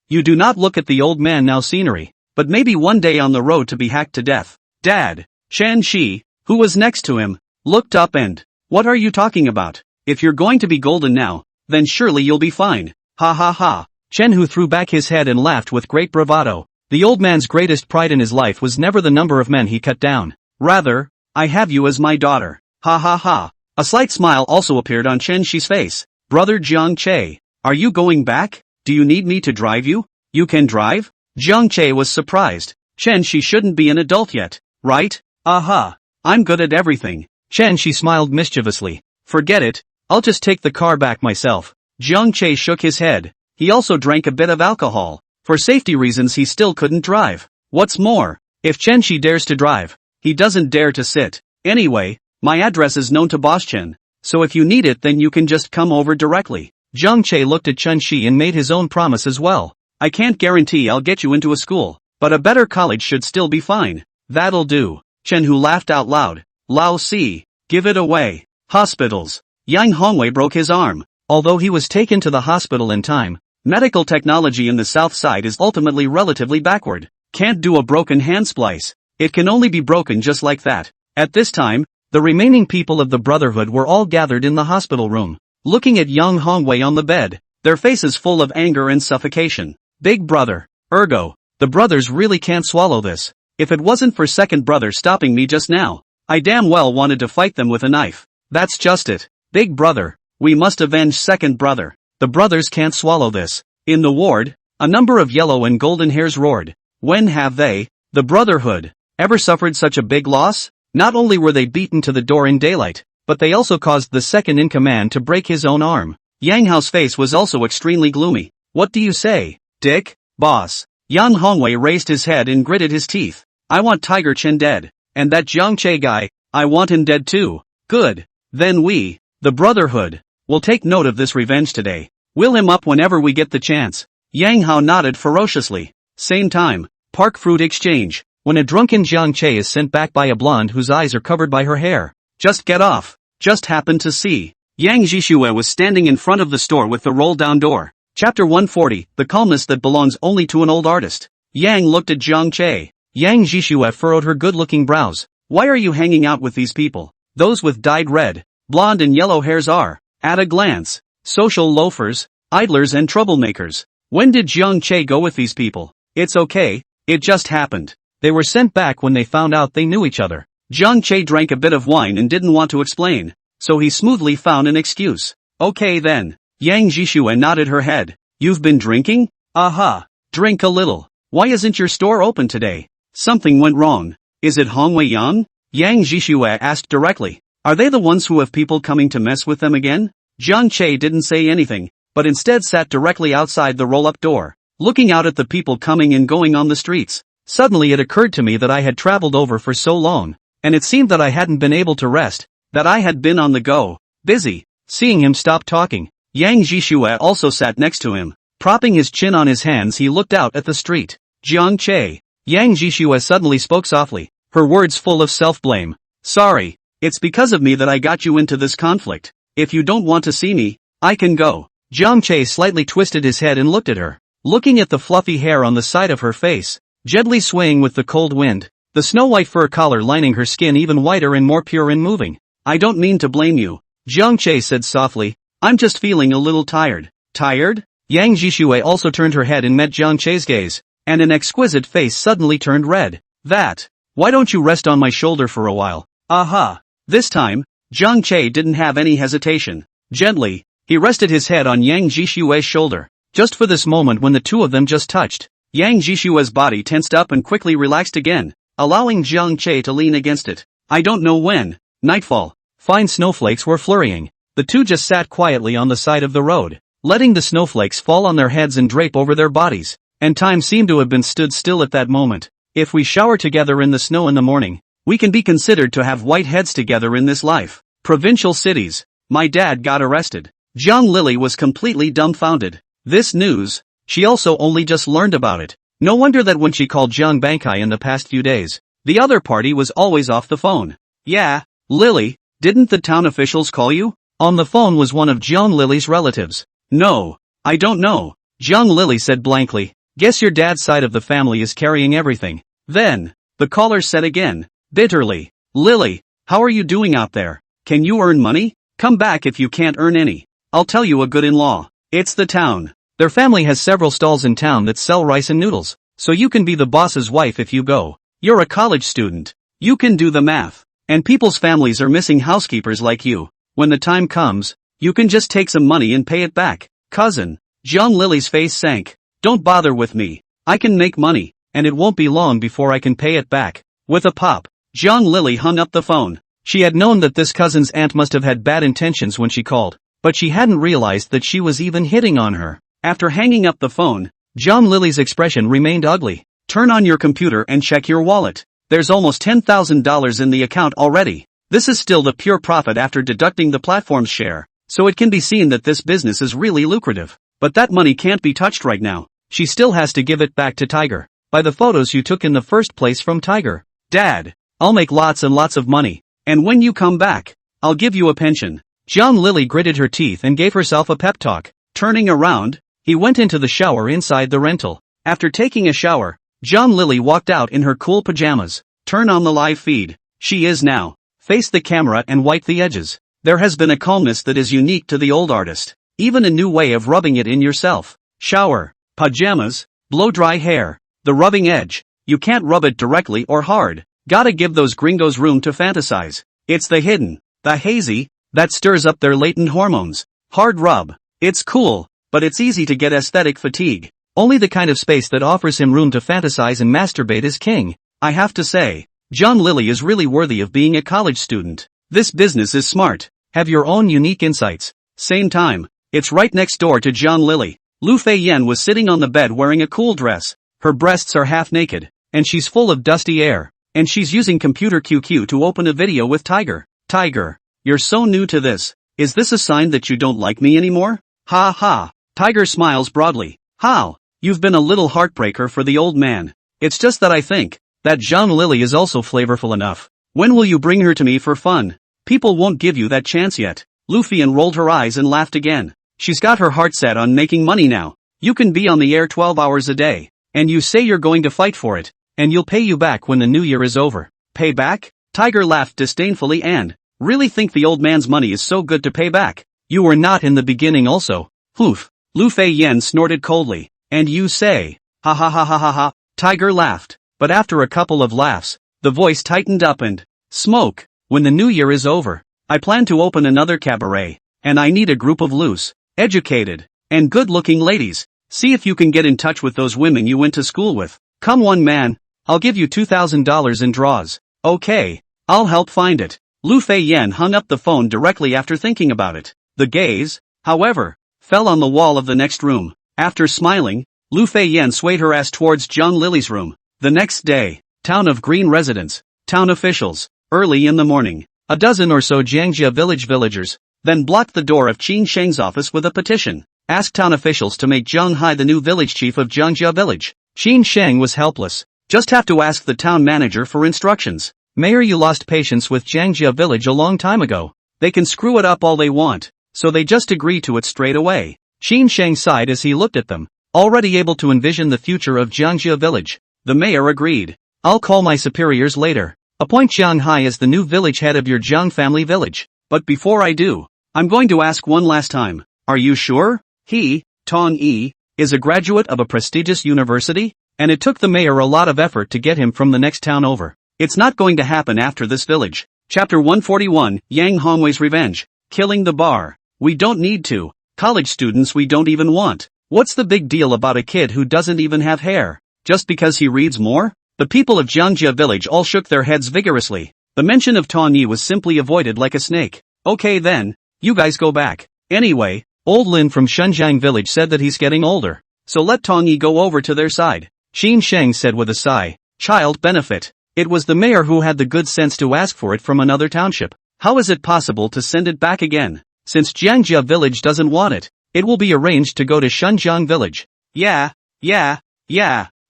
You do not look at the old man now scenery, but maybe one day on the road to be hacked to death. Dad. Shan Shi, who was next to him, looked up and, what are you talking about? If you're going to be golden now, then surely you'll be fine. Ha ha ha. Chen Hu threw back his head and laughed with great bravado. The old man's greatest pride in his life was never the number of men he cut down. Rather, I have you as my daughter. Ha ha ha. A slight smile also appeared on Chen Shi's face. Brother Jiang Che, are you going back? Do you need me to drive you? You can drive? Jiang Che was surprised. Chen Shi shouldn't be an adult yet, right? Aha. I'm good at everything. Chen Shi smiled mischievously. Forget it. I'll just take the car back myself. Jiang Che shook his head. He also drank a bit of alcohol. For safety reasons he still couldn't drive. What's more, if Chen Shi dares to drive, he doesn't dare to sit. Anyway, my address is known to Boss Chen, so if you need it then you can just come over directly. Jiang Che looked at Chen Shi and made his own promise as well. I can't guarantee I'll get you into a school, but a better college should still be fine. That'll do. Chen Hu laughed out loud. Lao Si, give it away. Hospitals. Yang Hongwei broke his arm. Although he was taken to the hospital in time, medical technology in the south side is ultimately relatively backward. Can't do a broken hand splice. It can only be broken just like that. At this time, the remaining people of the Brotherhood were all gathered in the hospital room, looking at Yang Hongwei on the bed, their faces full of anger and suffocation. Big brother. Ergo, the brothers really can't swallow this. If it wasn't for second brother stopping me just now, I damn well wanted to fight them with a knife. That's just it. Big brother. We must avenge second brother. The brothers can't swallow this. In the ward, a number of yellow and golden hairs roared. When have they, the Brotherhood, ever suffered such a big loss? Not only were they beaten to the door in daylight, but they also caused the second-in-command to break his own arm. Yang Hao's face was also extremely gloomy. What do you say, Dick? Boss. Yan Hongwei raised his head and gritted his teeth. I want Tiger Chen dead. And that Jiang Che guy, I want him dead too. Good. Then we, the Brotherhood, will take note of this revenge today. Will him up whenever we get the chance. Yang Hao nodded ferociously. Same time, Park Fruit Exchange. When a drunken Jiang Che is sent back by a blonde whose eyes are covered by her hair. Just get off. Just happened to see. Yang Zhixue was standing in front of the store with the roll-down door. Chapter 140, the calmness that belongs only to an old artist. Yang looked at Jiang Che. Yang Zhixue furrowed her good-looking brows. Why are you hanging out with these people? Those with dyed red, blonde and yellow hairs are, at a glance, social loafers, idlers and troublemakers. When did Jiang Che go with these people? It's okay, it just happened. They were sent back when they found out they knew each other. Jiang Che drank a bit of wine and didn't want to explain, so he smoothly found an excuse. Okay then. Yang Zhixue nodded her head. You've been drinking? Aha. Drink a little. Why isn't your store open today? Something went wrong. Is it Hongwei Yang? Yang Zhixue asked directly. Are they the ones who have people coming to mess with them again? Jiang Che didn't say anything, but instead sat directly outside the roll-up door, looking out at the people coming and going on the streets. Suddenly it occurred to me that I had traveled over for so long, and it seemed that I hadn't been able to rest, that I had been on the go, busy. Seeing him stop talking, Yang Zhixue also sat next to him. Propping his chin on his hands, he looked out at the street. Jiang Che. Yang Zhixue suddenly spoke softly, her words full of self-blame. Sorry, it's because of me that I got you into this conflict. If you don't want to see me, I can go. Jiang Che slightly twisted his head and looked at her, looking at the fluffy hair on the side of her face, gently swaying with the cold wind, the snow-white fur collar lining her skin even whiter and more pure and moving. I don't mean to blame you, Jiang Che said softly. I'm just feeling a little tired. Tired? Yang Zhixue also turned her head and met Jiang Che's gaze, and an exquisite face suddenly turned red. That. Why don't you rest on my shoulder for a while? Aha. This time, Jiang Che didn't have any hesitation. Gently, he rested his head on Yang Zhixue's shoulder. Just for this moment when the two of them just touched, Yang Zhixue's body tensed up and quickly relaxed again, allowing Jiang Che to lean against it. I don't know when. Nightfall. Fine snowflakes were flurrying. The two just sat quietly on the side of the road, letting the snowflakes fall on their heads and drape over their bodies, and time seemed to have been stood still at that moment. If we shower together in the snow in the morning, we can be considered to have white heads together in this life. Provincial cities. My dad got arrested. Jiang Lily was completely dumbfounded. This news, she also only just learned about it. No wonder that when she called Jiang Bankai in the past few days, the other party was always off the phone. Yeah, Lily, didn't the town officials call you? On the phone was one of Jiang Lily's relatives. No, I don't know, Jiang Lily said blankly. Guess your dad's side of the family is carrying everything. Then, the caller said again, bitterly, Lily, how are you doing out there? Can you earn money? Come back if you can't earn any. I'll tell you a good in-law. It's the town. Their family has several stalls in town that sell rice and noodles, so you can be the boss's wife if you go. You're a college student. You can do the math. And people's families are missing housekeepers like you. When the time comes, you can just take some money and pay it back. Cousin. Jiang Lily's face sank. Don't bother with me. I can make money, and it won't be long before I can pay it back. With a pop, Jiang Lily hung up the phone. She had known that this cousin's aunt must have had bad intentions when she called, but she hadn't realized that she was even hitting on her. After hanging up the phone, Jiang Lily's expression remained ugly. Turn on your computer and check your wallet. There's almost $10,000 in the account already. This is still the pure profit after deducting the platform's share, so it can be seen that this business is really lucrative. But that money can't be touched right now. She still has to give it back to Tiger. By the photos you took in the first place from Tiger. Dad, I'll make lots and lots of money. And when you come back, I'll give you a pension. Jiang Lily gritted her teeth and gave herself a pep talk. Turning around, he went into the shower inside the rental. After taking a shower, Jiang Lily walked out in her cool pajamas. Turn on the live feed. She is now. Face the camera and wipe the edges. There has been a calmness that is unique to the old artist. Even a new way of rubbing it in yourself. Shower, pajamas, blow dry hair. The rubbing edge. You can't rub it directly or hard. Gotta give those gringos room to fantasize. It's the hidden, the hazy, that stirs up their latent hormones. Hard rub. It's cool, but it's easy to get aesthetic fatigue. Only the kind of space that offers him room to fantasize and masturbate is king. I have to say, John Lilly is really worthy of being a college student. This business is smart. Have your own unique insights. Same time. It's right next door to John Lilly. Lu Fei Yen was sitting on the bed wearing a cool dress. Her breasts are half naked, and she's full of dusty air. And she's using computer QQ to open a video with Tiger. Tiger, you're so new to this. Is this a sign that you don't like me anymore? Ha ha. Tiger smiles broadly. How? You've been a little heartbreaker for the old man. It's just that I think that John Lilly is also flavorful enough. When will you bring her to me for fun? People won't give you that chance yet. Lu Feiyan rolled her eyes and laughed again. She's got her heart set on making money now. You can be on the air 12 hours a day. And you say you're going to fight for it. And you'll pay you back when the new year is over. Pay back? Tiger laughed disdainfully and really think the old man's money is so good to pay back. You were not in the beginning also. Oof. Lu Fei Yen snorted coldly. And you say, ha ha ha ha ha ha. Tiger laughed. But after a couple of laughs, the voice tightened up and smoke. When the new year is over, I plan to open another cabaret. And I need a group of loose, educated, and good-looking ladies. See if you can get in touch with those women you went to school with. Come on man. I'll give you $2,000 in draws. Okay. I'll help find it. Lu Fei Yen hung up the phone directly after thinking about it. The gaze, however, fell on the wall of the next room. After smiling, Lu Fei Yen swayed her ass towards John Lilly's room. The next day, town of Green residents, town officials, early in the morning, a dozen or so Jiangjia village villagers, then blocked the door of Qin Sheng's office with a petition. Asked town officials to make Zhang Hai the new village chief of Jiangjia village. Qin Sheng was helpless. Just have to ask the town manager for instructions. Mayor, you lost patience with Jiangjia village a long time ago. They can screw it up all they want, so they just agree to it straight away. Qin Sheng sighed as he looked at them, already able to envision the future of Jiangjia village. The mayor agreed. I'll call my superiors later. Appoint Zhang Hai as the new village head of your Zhang family village. But before I do, I'm going to ask one last time. Are you sure? He, Tong Yi, is a graduate of a prestigious university, and it took the mayor a lot of effort to get him from the next town over. It's not going to happen after this village. Chapter 141, Yang Hongwei's Revenge. Killing the bar. We don't need to. College students we don't even want. What's the big deal about a kid who doesn't even have hair? Just because he reads more? The people of Jiangjia village all shook their heads vigorously. The mention of Tong Yi was simply avoided like a snake. Okay then, you guys go back. Anyway, Old Lin from Shunjiang village said that he's getting older, so let Tong Yi go over to their side. Qin Sheng said with a sigh. Child benefit. It was the mayor who had the good sense to ask for it from another township. How is it possible to send it back again? Since Jiangjia village doesn't want it, it will be arranged to go to Shunjiang village. Yeah.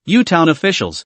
You town officials.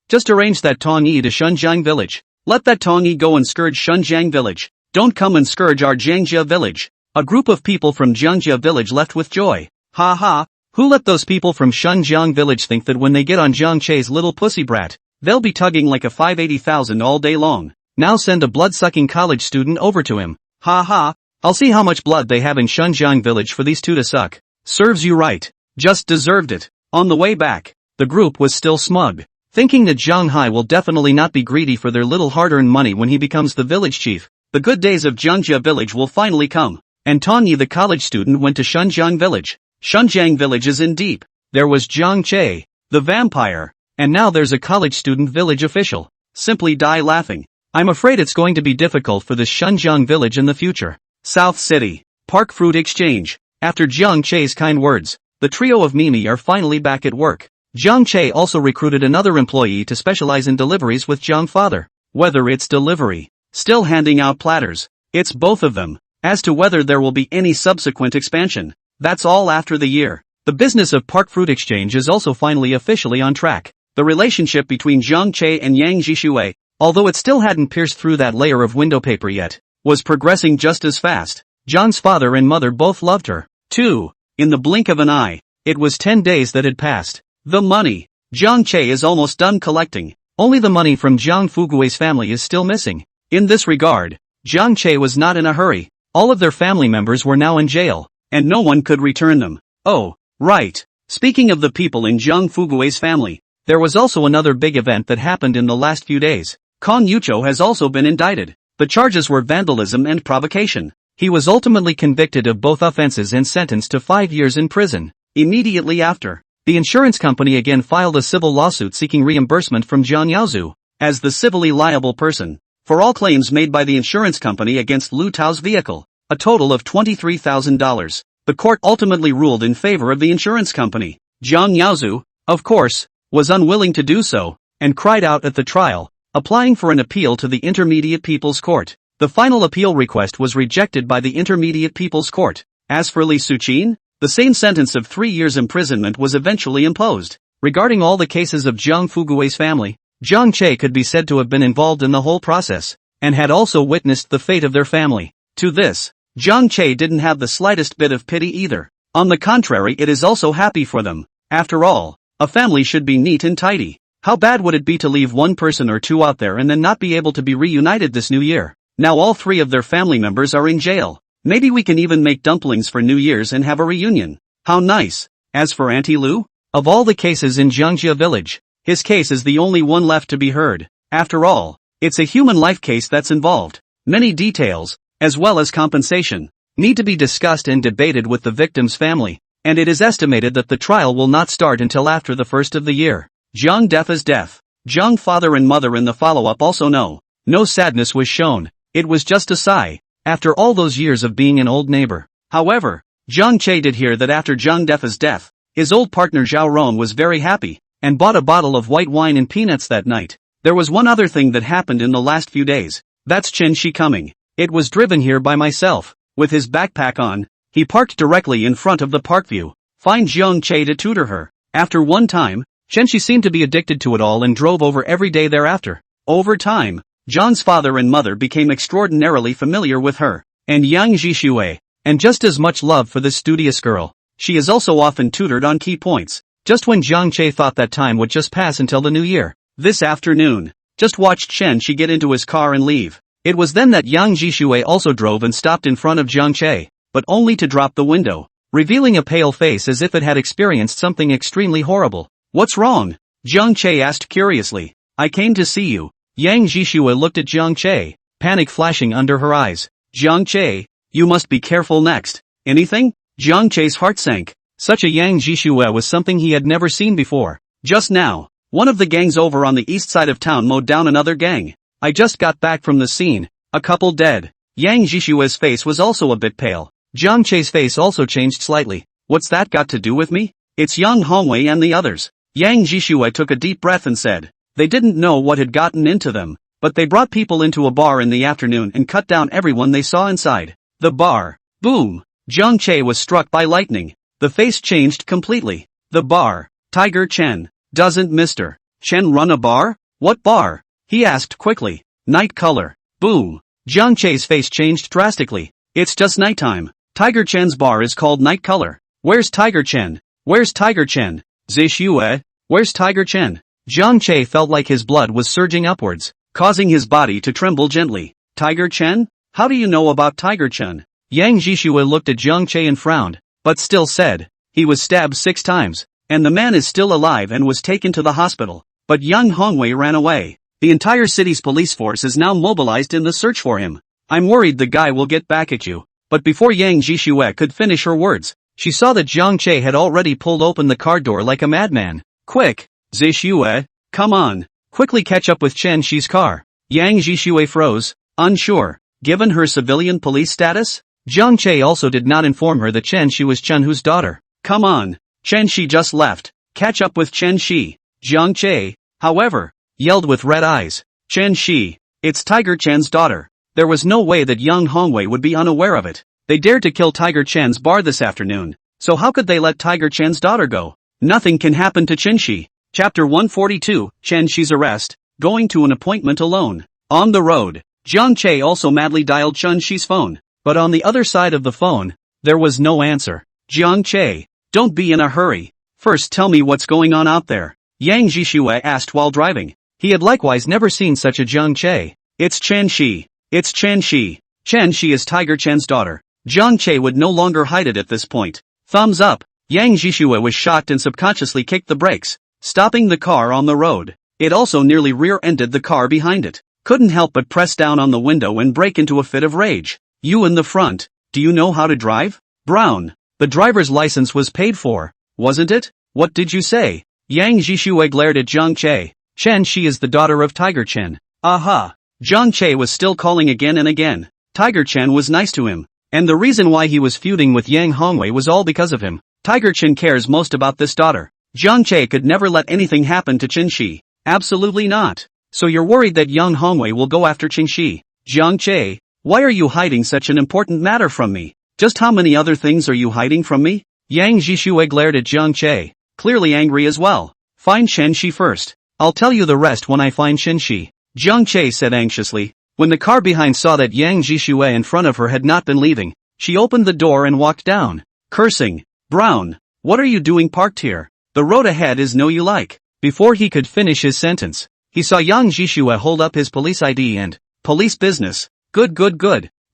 Just arrange that Tong Yi to Shunjiang village. Let that Tong Yi go and scourge Shunjiang village. Don't come and scourge our Jiangjia village. A group of people from Jiangjia village left with joy. Ha ha. Who let those people from Shunjiang village think that when they get on Jiang Che's little pussy brat, they'll be tugging like a 580,000 all day long. Now send a blood-sucking college student over to him. Ha ha. I'll see how much blood they have in Shunjiang village for these two to suck. Serves you right. Just deserved it. On the way back, the group was still smug, thinking that Zhang Hai will definitely not be greedy for their little hard-earned money when he becomes the village chief. The good days of Jiangjia village will finally come. And Tong Yi the college student went to Shunjiang village. Shunjiang village is in deep. There was Jiang Che, the vampire, and now there's a college student village official. Simply die laughing. I'm afraid it's going to be difficult for the Shunjiang village in the future. South City, Park Fruit Exchange. After Jiang Che's kind words, the trio of Mimi are finally back at work. Jiang Che also recruited another employee to specialize in deliveries with Jiang father. Whether it's delivery, still handing out platters, it's both of them. As to whether there will be any subsequent expansion, that's all after the year. The business of Park Fruit Exchange is also finally officially on track. The relationship between Jiang Che and Yang Jishui, although it still hadn't pierced through that layer of window paper yet, was progressing just as fast. Jiang's father and mother both loved her, too. In the blink of an eye, it was 10 days that had passed. The money. Jiang Che is almost done collecting. Only the money from Jiang Fugui's family is still missing. In this regard, Jiang Che was not in a hurry. All of their family members were now in jail, and no one could return them. Oh, right. Speaking of the people in Jiang Fugui's family, there was also another big event that happened in the last few days. Kong Yucho has also been indicted. The charges were vandalism and provocation. He was ultimately convicted of both offenses and sentenced to 5 years in prison. Immediately after, the insurance company again filed a civil lawsuit seeking reimbursement from Zhang Yaozu, as the civilly liable person, for all claims made by the insurance company against Lu Tao's vehicle, a total of $23,000. The court ultimately ruled in favor of the insurance company. Zhang Yaozu, of course, was unwilling to do so, and cried out at the trial, applying for an appeal to the Intermediate People's Court. The final appeal request was rejected by the Intermediate People's Court. As for Li Suqin, the same sentence of 3 years imprisonment was eventually imposed. Regarding all the cases of Zhang Fugui's family, Zhang Che could be said to have been involved in the whole process, and had also witnessed the fate of their family. To this, Zhang Che didn't have the slightest bit of pity either. On the contrary, it is also happy for them. After all, a family should be neat and tidy. How bad would it be to leave one person or two out there and then not be able to be reunited this new year? Now all 3 of their family members are in jail. Maybe we can even make dumplings for New Year's and have a reunion. How nice. As for Auntie Lu, of all the cases in Jiangjia village, his case is the only one left to be heard. After all, it's a human life case that's involved. Many details, as well as compensation, need to be discussed and debated with the victim's family, and it is estimated that the trial will not start until after the first of the year. Zhang Defa's death. Zhang father and mother in the follow-up also know. No sadness was shown, it was just a sigh, after all those years of being an old neighbor. However, Zhang Che did hear that after Zhang Defa's death, his old partner Zhao Ron was very happy, and bought a bottle of white wine and peanuts that night. There was one other thing that happened in the last few days. That's Chen Shi coming. It was driven here by myself. With his backpack on, he parked directly in front of the Parkview. Find Zhang Che to tutor her. After one time, Chen Shi seemed to be addicted to it all and drove over every day thereafter. Over time, Zhang's father and mother became extraordinarily familiar with her, and Yang Jishue, and just as much love for this studious girl. She is also often tutored on key points. Just when Zhang Che thought that time would just pass until the new year, this afternoon, just watched Chen Shi get into his car and leave. It was then that Yang Jishue also drove and stopped in front of Zhang Che, but only to drop the window, revealing a pale face as if it had experienced something extremely horrible. What's wrong? Zhang Che asked curiously. I came to see you. Yang Jishue looked at Zhang Che, panic flashing under her eyes. Zhang Che, you must be careful next. Anything? Zhang Che's heart sank. Such a Yang Jishue was something he had never seen before. Just now, one of the gangs over on the east side of town mowed down another gang. I just got back from the scene. A couple dead. Yang Jishue's face was also a bit pale. Zhang Che's face also changed slightly. What's that got to do with me? It's Yang Hongwei and the others. Yang Jishue took a deep breath and said, they didn't know what had gotten into them, but they brought people into a bar in the afternoon and cut down everyone they saw inside. The bar. Boom. Zhang Che was struck by lightning. The face changed completely. The bar. Tiger Chen. Doesn't Mr. Chen run a bar? What bar? He asked quickly. Night color. Boom. Zhang Che's face changed drastically. It's just nighttime. Tiger Chen's bar is called Night Color. Where's Tiger Chen? Where's Tiger Chen? Zishue? Where's Tiger Chen? Zhang Che felt like his blood was surging upwards, causing his body to tremble gently. Tiger Chen? How do you know about Tiger Chen? Yang Jishue looked at Zhang Che and frowned, but still said, he was stabbed 6 times, and the man is still alive and was taken to the hospital, but Yang Hongwei ran away. The entire city's police force is now mobilized in the search for him. I'm worried the guy will get back at you. But before Yang Jishue could finish her words, she saw that Zhang Che had already pulled open the car door like a madman. Quick, Zishue, come on, quickly catch up with Chen Shi's car. Yang Jishue froze, unsure. Given her civilian police status, Zhang Che also did not inform her that Chen Shi was Chen Hu's daughter. Come on, Chen Shi just left. Catch up with Chen Shi. Zhang Che, however, yelled with red eyes. Chen Shi, it's Tiger Chen's daughter. There was no way that Yang Hongwei would be unaware of it. They dared to kill Tiger Chen's bar this afternoon, so how could they let Tiger Chen's daughter go? Nothing can happen to Chen Shi. Chapter 142, Chen Shi's arrest, going to an appointment alone. On the road, Zhang Che also madly dialed Chen Shi's phone, but on the other side of the phone, there was no answer. Zhang Che, don't be in a hurry. First tell me what's going on out there. Yang Jishue asked while driving. He had likewise never seen such a Zhang Che. It's Chen Shi. It's Chen Shi. Chen Shi is Tiger Chen's daughter. Zhang Che would no longer hide it at this point. Thumbs up. Yang Jishue was shocked and subconsciously kicked the brakes, stopping the car on the road. It also nearly rear-ended the car behind it. couldn't help but press down on the window and break into a fit of rage. You in the front, do you know how to drive? Brown. The driver's license was paid for, wasn't it? What did you say? Yang Jishue glared at Zhang Che. Chen, she is the daughter of Tiger Chen. Aha. Zhang Che was still calling again and again. Tiger Chen was nice to him. And the reason why he was feuding with Yang Hongwei was all because of him. Tiger Chen cares most about this daughter. Zhang Che could never let anything happen to Chen Shi. Absolutely not. So you're worried that Yang Hongwei will go after Chen Shi. Zhang Che, why are you hiding such an important matter from me? Just how many other things are you hiding from me? Yang Jishue glared at Zhang Che, clearly angry as well. Find Chen Shi first. I'll tell you the rest when I find Chen Shi. Zhang Che said anxiously. When the car behind saw that Yang Jishue in front of her had not been leaving, she opened the door and walked down, cursing. Brown, what are you doing parked here? The road ahead is no you like. Before he could finish his sentence, he saw Yang Jishue hold up his police ID and, police business. Good.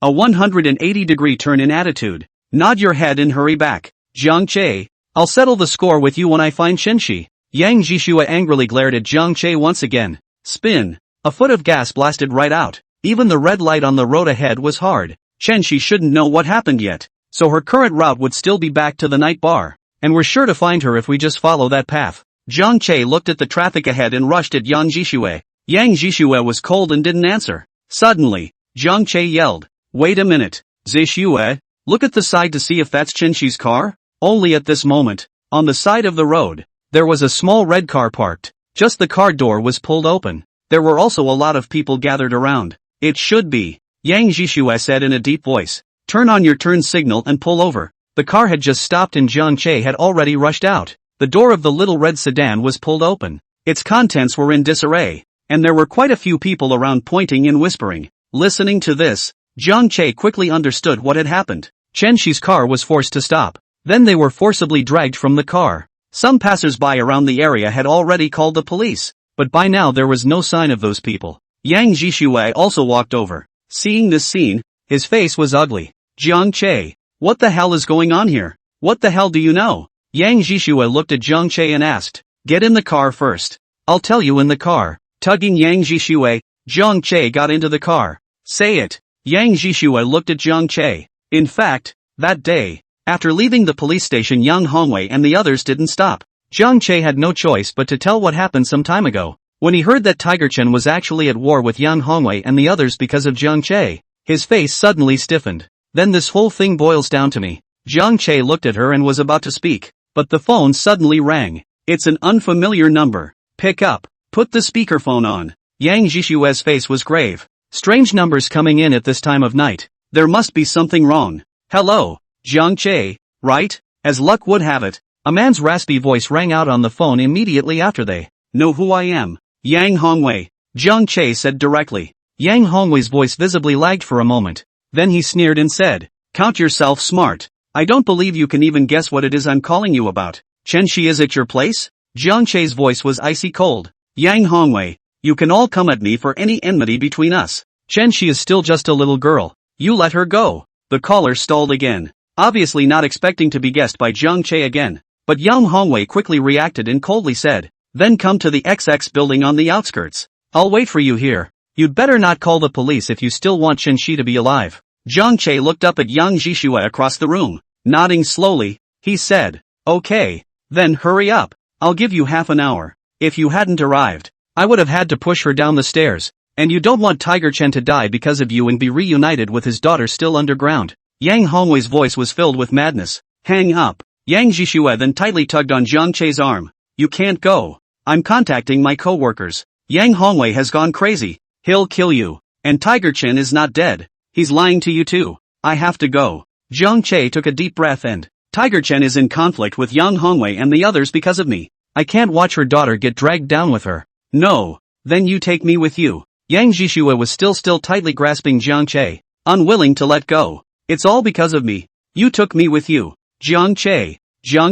A 180-degree turn in attitude. Nod your head and hurry back. Zhang Che, I'll settle the score with you when I find Chen Shi. Yang Jishue angrily glared at Zhang Che once again. Spin. A foot of gas blasted right out. Even the red light on the road ahead was hard. Chen Shi shouldn't know what happened yet, so her current route would still be back to the night bar. And we're sure to find her if we just follow that path. Zhang Che looked at the traffic ahead and rushed at Yang Jishue. Yang Jishue was cold and didn't answer. Suddenly, Zhang Che yelled, wait a minute, Zishue, look at the side to see if that's Chen Shi's car? Only at this moment, on the side of the road, there was a small red car parked. Just the car door was pulled open. There were also a lot of people gathered around. It should be, Yang Jishue said in a deep voice. Turn on your turn signal and pull over. The car had just stopped and Zhang Che had already rushed out. The door of the little red sedan was pulled open. Its contents were in disarray, and there were quite a few people around pointing and whispering. Listening to this, Zhang Che quickly understood what had happened. Chen Shi's car was forced to stop. Then they were forcibly dragged from the car. Some passers-by around the area had already called the police, but by now there was no sign of those people. Yang Jishue also walked over. Seeing this scene, his face was ugly. Zhang Che, what the hell is going on here? What the hell do you know? Yang Jishue looked at Zhang Che and asked, get in the car first. I'll tell you in the car. Tugging Yang Jishue, Zhang Che got into the car. Say it. Yang Jishue looked at Zhang Che. In fact, that day, after leaving the police station, Yang Hongwei and the others didn't stop. Zhang Che had no choice but to tell what happened some time ago. When he heard that Tiger Chen was actually at war with Yang Hongwei and the others because of Zhang Che, his face suddenly stiffened. Then this whole thing boils down to me. Zhang Che looked at her and was about to speak, but the phone suddenly rang. It's an unfamiliar number. Pick up. Put the speakerphone on. Yang Jishue's face was grave. Strange numbers coming in at this time of night. There must be something wrong. Hello, Zhang Che, right? As luck would have it, a man's raspy voice rang out on the phone immediately after they know who I am. Yang Hongwei, Zhang Che said directly. Yang Hongwei's voice visibly lagged for a moment. Then he sneered and said, count yourself smart. I don't believe you can even guess what it is I'm calling you about. Chen Shi is at your place? Zhang Che's voice was icy cold. Yang Hongwei, you can all come at me for any enmity between us. Chen Shi is still just a little girl. You let her go. The caller stalled again, obviously not expecting to be guessed by Zhang Che again. But Yang Hongwei quickly reacted and coldly said, then come to the XX building on the outskirts. I'll wait for you here. You'd better not call the police if you still want Chen Shi to be alive. Zhang Che looked up at Yang Jishue across the room. Nodding slowly, he said, okay, then hurry up. I'll give you half an hour. If you hadn't arrived, I would have had to push her down the stairs. And you don't want Tiger Chen to die because of you and be reunited with his daughter still underground. Yang Hongwei's voice was filled with madness. Hang up. Yang Jishue then tightly tugged on Zhang Che's arm. You can't go. I'm contacting my co-workers. Yang Hongwei has gone crazy. He'll kill you. And Tiger Chen is not dead. He's lying to you too. I have to go. Zhang Che took a deep breath and, Tiger Chen is in conflict with Yang Hongwei and the others because of me. I can't watch her daughter get dragged down with her. No. Then you take me with you. Yang Jishue was still tightly grasping Zhang Che, unwilling to let go. It's all because of me. You took me with you. Zhang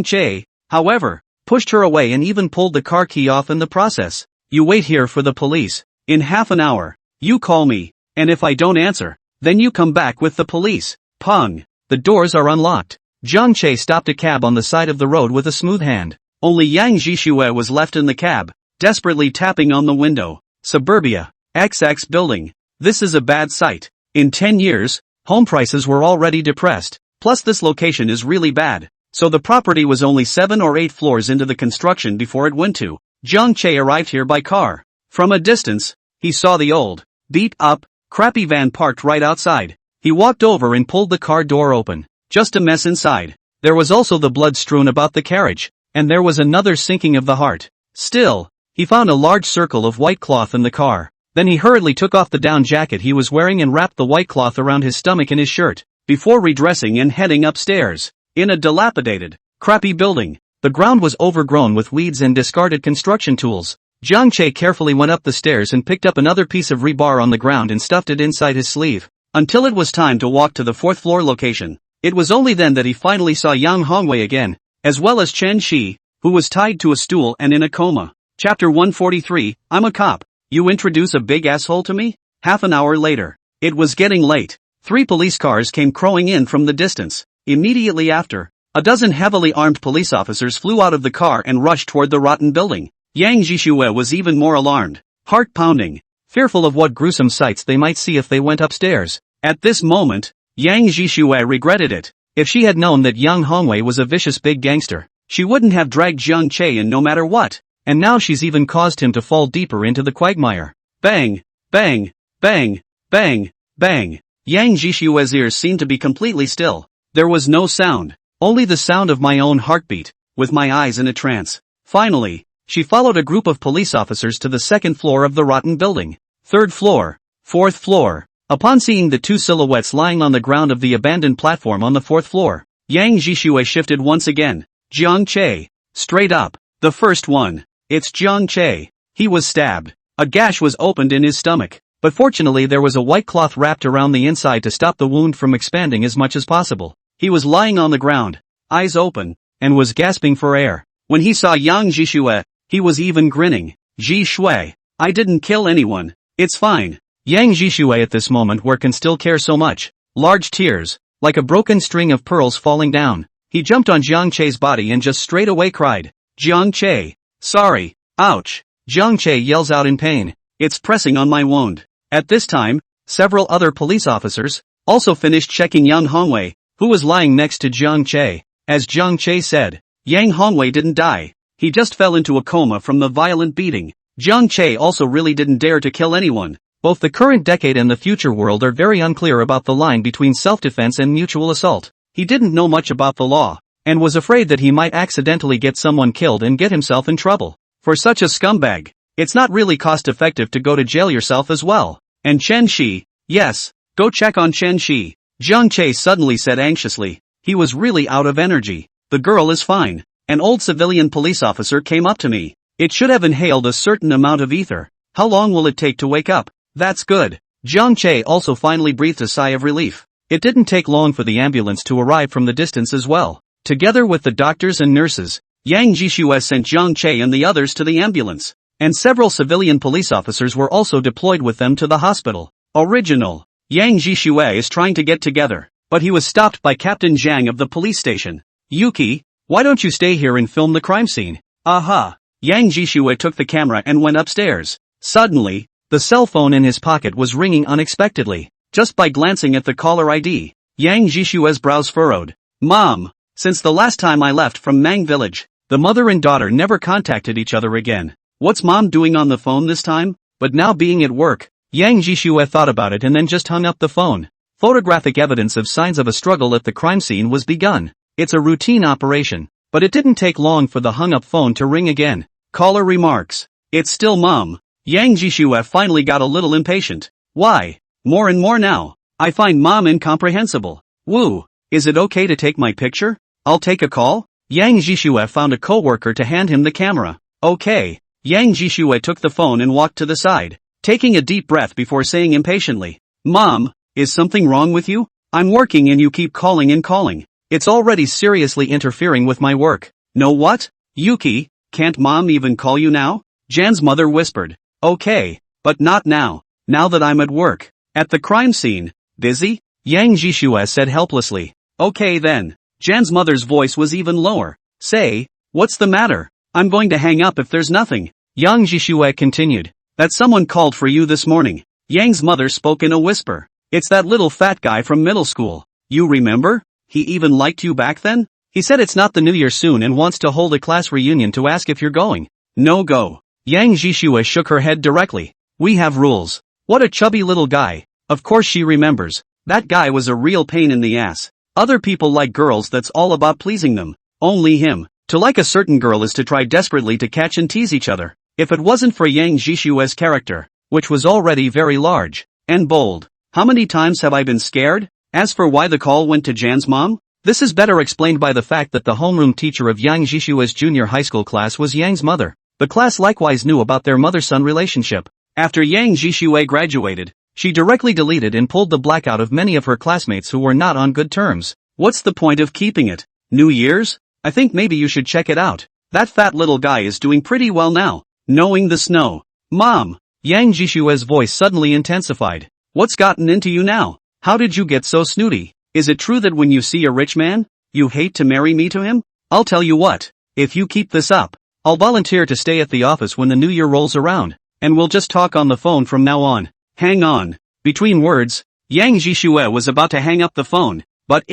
Che, however, pushed her away and even pulled the car key off in the process. You wait here for the police. In half an hour, you call me, and if I don't answer, then you come back with the police. Pung. The doors are unlocked. Zhang Che stopped a cab on the side of the road with a smooth hand. Only Yang Jishue was left in the cab, desperately tapping on the window. Suburbia. XX building. This is a bad site. In 10 years, home prices were already depressed. Plus this location is really bad. So the property was only 7 or 8 floors into the construction before it went to. Jiang Che arrived here by car. From a distance, he saw the old, beat-up, crappy van parked right outside. He walked over and pulled the car door open. Just a mess inside. There was also the blood strewn about the carriage, and there was another sinking of the heart. Still, he found a large circle of white cloth in the car. Then he hurriedly took off the down jacket he was wearing and wrapped the white cloth around his stomach and his shirt, before redressing and heading upstairs. In a dilapidated, crappy building, the ground was overgrown with weeds and discarded construction tools. Jiang Che carefully went up the stairs and picked up another piece of rebar on the ground and stuffed it inside his sleeve, until it was time to walk to the 4th floor location. It was only then that he finally saw Yang Hongwei again, as well as Chen Shi, who was tied to a stool and in a coma. Chapter 143, I'm a cop. You introduce a big asshole to me? Half an hour later. It was getting late. 3 police cars came crowing in from the distance. Immediately after, a dozen heavily armed police officers flew out of the car and rushed toward the rotten building. Yang Jishue was even more alarmed, heart-pounding, fearful of what gruesome sights they might see if they went upstairs. At this moment, Yang Jishue regretted it. If she had known that Yang Hongwei was a vicious big gangster, she wouldn't have dragged Jiang Che in no matter what. And now she's even caused him to fall deeper into the quagmire. Bang! Bang! Bang! Bang! Bang! Yang Jishue's ears seemed to be completely still. There was no sound, only the sound of my own heartbeat, with my eyes in a trance. Finally, she followed a group of police officers to the 2nd floor of the rotten building. 3rd floor, 4th floor. Upon seeing the 2 silhouettes lying on the ground of the abandoned platform on the 4th floor, Yang Jishue shifted once again. Jiang Che. Straight up. The first one. It's Jiang Che. He was stabbed. A gash was opened in his stomach, but fortunately there was a white cloth wrapped around the inside to stop the wound from expanding as much as possible. He was lying on the ground, eyes open, and was gasping for air. When he saw Yang Jishue, he was even grinning. Ji Shui. I didn't kill anyone. It's fine. Yang Jishue at this moment where can still care so much. Large tears, like a broken string of pearls falling down. He jumped on Jiang Che's body and just straight away cried. Jiang Che. Sorry. Ouch. Jiang Che yells out in pain. It's pressing on my wound. At this time, several other police officers also finished checking Yang Hongwei, who was lying next to Jiang Che. As Jiang Che said, Yang Hongwei didn't die. He just fell into a coma from the violent beating. Jiang Che also really didn't dare to kill anyone. Both the current decade and the future world are very unclear about the line between self-defense and mutual assault. He didn't know much about the law, and was afraid that he might accidentally get someone killed and get himself in trouble. For such a scumbag, it's not really cost-effective to go to jail yourself as well. And Chen Shi, yes, go check on Chen Shi. Jiang Che suddenly said anxiously. He was really out of energy. The girl is fine. An old civilian police officer came up to me. It should have inhaled a certain amount of ether. How long will it take to wake up? That's good. Jiang Che also finally breathed a sigh of relief. It didn't take long for the ambulance to arrive from the distance as well. Together with the doctors and nurses, Yang Jishue sent Jiang Che and the others to the ambulance. And several civilian police officers were also deployed with them to the hospital. Original. Yang Jishue is trying to get together, but he was stopped by Captain Zhang of the police station. Yuki, why don't you stay here and film the crime scene? Aha. Yang Jishue took the camera and went upstairs. Suddenly, the cell phone in his pocket was ringing unexpectedly. Just by glancing at the caller ID, Yang Jishue's brows furrowed. Mom, since the last time I left from Mang Village, the mother and daughter never contacted each other again. What's Mom doing on the phone this time? But now being at work, Yang Jishue thought about it and then just hung up the phone. Photographic evidence of signs of a struggle at the crime scene was begun. It's a routine operation, but it didn't take long for the hung-up phone to ring again. Caller remarks. It's still Mom. Yang Jishue finally got a little impatient. Why? More and more now. I find Mom incomprehensible. Woo. Is it okay to take my picture? I'll take a call? Yang Jishue found a co-worker to hand him the camera. Okay. Yang Jishue took the phone and walked to the side, taking a deep breath before saying impatiently. Mom, is something wrong with you? I'm working and you keep calling and calling. It's already seriously interfering with my work. Know what? Yuki, can't Mom even call you now? Jan's mother whispered. Okay, but not now. Now that I'm at work. At the crime scene. Busy? Yang Jishue said helplessly. Okay then. Jan's mother's voice was even lower. Say, what's the matter? I'm going to hang up if there's nothing. Yang Jishue continued. that someone called for you this morning. Yang's mother spoke in a whisper. It's that little fat guy from middle school. You remember? He even liked you back then? He said it's not the new year soon and wants to hold a class reunion to ask if you're going. No go. Yang Jishua shook her head directly. We have rules. What a chubby little guy. Of course she remembers. That guy was a real pain in the ass. Other people like girls, that's all about pleasing them. Only him. To like a certain girl is to try desperately to catch and tease each other. If it wasn't for Yang Jishua's character, which was already very large and bold, how many times have I been scared? As for why the call went to Jan's mom, this is better explained by the fact that the homeroom teacher of Yang Jishua's junior high school class was Yang's mother. The class likewise knew about their mother-son relationship. After Yang Jishua graduated, she directly deleted and pulled the blackout of many of her classmates who were not on good terms. What's the point of keeping it? New Year's? I think maybe you should check it out. That fat little guy is doing pretty well now. Knowing the snow. Mom! Yang Jishua's voice suddenly intensified. What's gotten into you now? How did you get so snooty? Is it true that when you see a rich man, you hate to marry me to him? I'll tell you what. If you keep this up, I'll volunteer to stay at the office when the new year rolls around, and we'll just talk on the phone from now on. Hang on. Between words, Yang Jishua was about to hang up the phone, but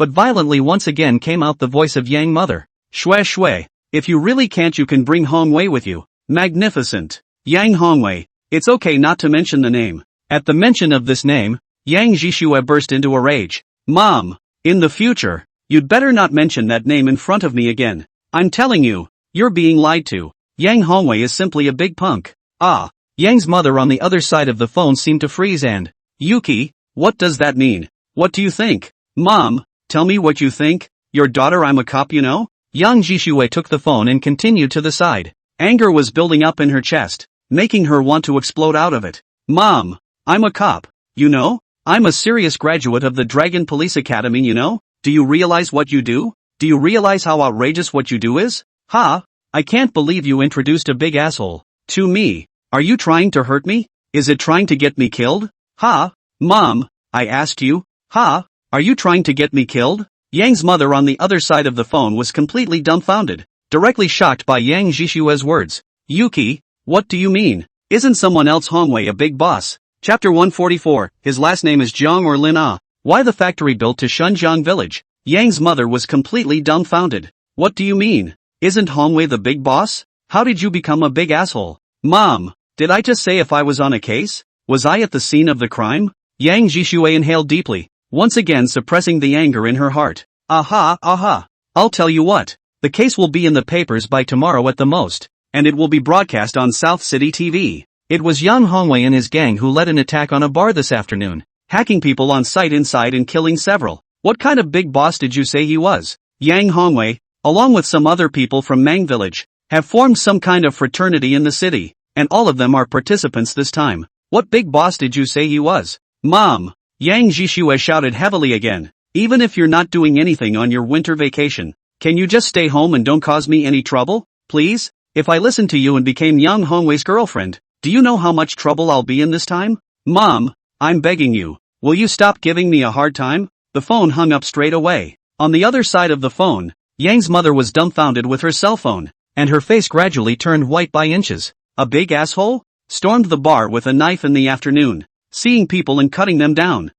violently once again came out the voice of Yang mother. Shui shui. If you really can't, you can bring Hongwei with you. Magnificent. Yang Hongwei. It's okay not to mention the name. At the mention of this name, Yang Jishua burst into a rage. Mom, in the future, you'd better not mention that name in front of me again. I'm telling you, you're being lied to. Yang Hongwei is simply a big punk. Ah. Yang's mother on the other side of the phone seemed to freeze and, Yuki, what does that mean? What do you think? Mom, tell me what you think. Your daughter, I'm a cop, you know? Yang Jishua took the phone and continued to the side. Anger was building up in her chest, making her want to explode out of it. Mom, I'm a cop, you know? I'm a serious graduate of the Dragon Police Academy, you know? Do you realize what you do? Do you realize how outrageous what you do is? Ha! I can't believe you introduced a big asshole to me. Are you trying to hurt me? Is it trying to get me killed? Ha! Mom, I asked you. Ha! Are you trying to get me killed? Yang's mother on the other side of the phone was completely dumbfounded, directly shocked by Yang Jishua's words. Yuki, what do you mean? Isn't someone else Hongwei a big boss? Chapter 144, his last name is Jiang or Lin Ah. Why the factory built to Shunjiang village? Yang's mother was completely dumbfounded. What do you mean? Isn't Hongwei the big boss? How did you become a big asshole? Mom, did I just say if I was on a case? Was I at the scene of the crime? Yang Jishua inhaled deeply, once again suppressing the anger in her heart. Aha. I'll tell you what. The case will be in the papers by tomorrow at the most, and it will be broadcast on South City TV. It was Yang Hongwei and his gang who led an attack on a bar this afternoon, hacking people on site inside and killing several. What kind of big boss did you say he was? Yang Hongwei, along with some other people from Mang village, have formed some kind of fraternity in the city, and all of them are participants this time. What big boss did you say he was? Mom! Yang Jishua shouted heavily again. Even if you're not doing anything on your winter vacation, can you just stay home and don't cause me any trouble? Please? If I listened to you and became Yang Hongwei's girlfriend, do you know how much trouble I'll be in this time? Mom, I'm begging you. Will you stop giving me a hard time? The phone hung up straight away. On the other side of the phone, Yang's mother was dumbfounded with her cell phone, and her face gradually turned white by inches. A big asshole? Stormed the bar with a knife in the afternoon, seeing people and cutting them down.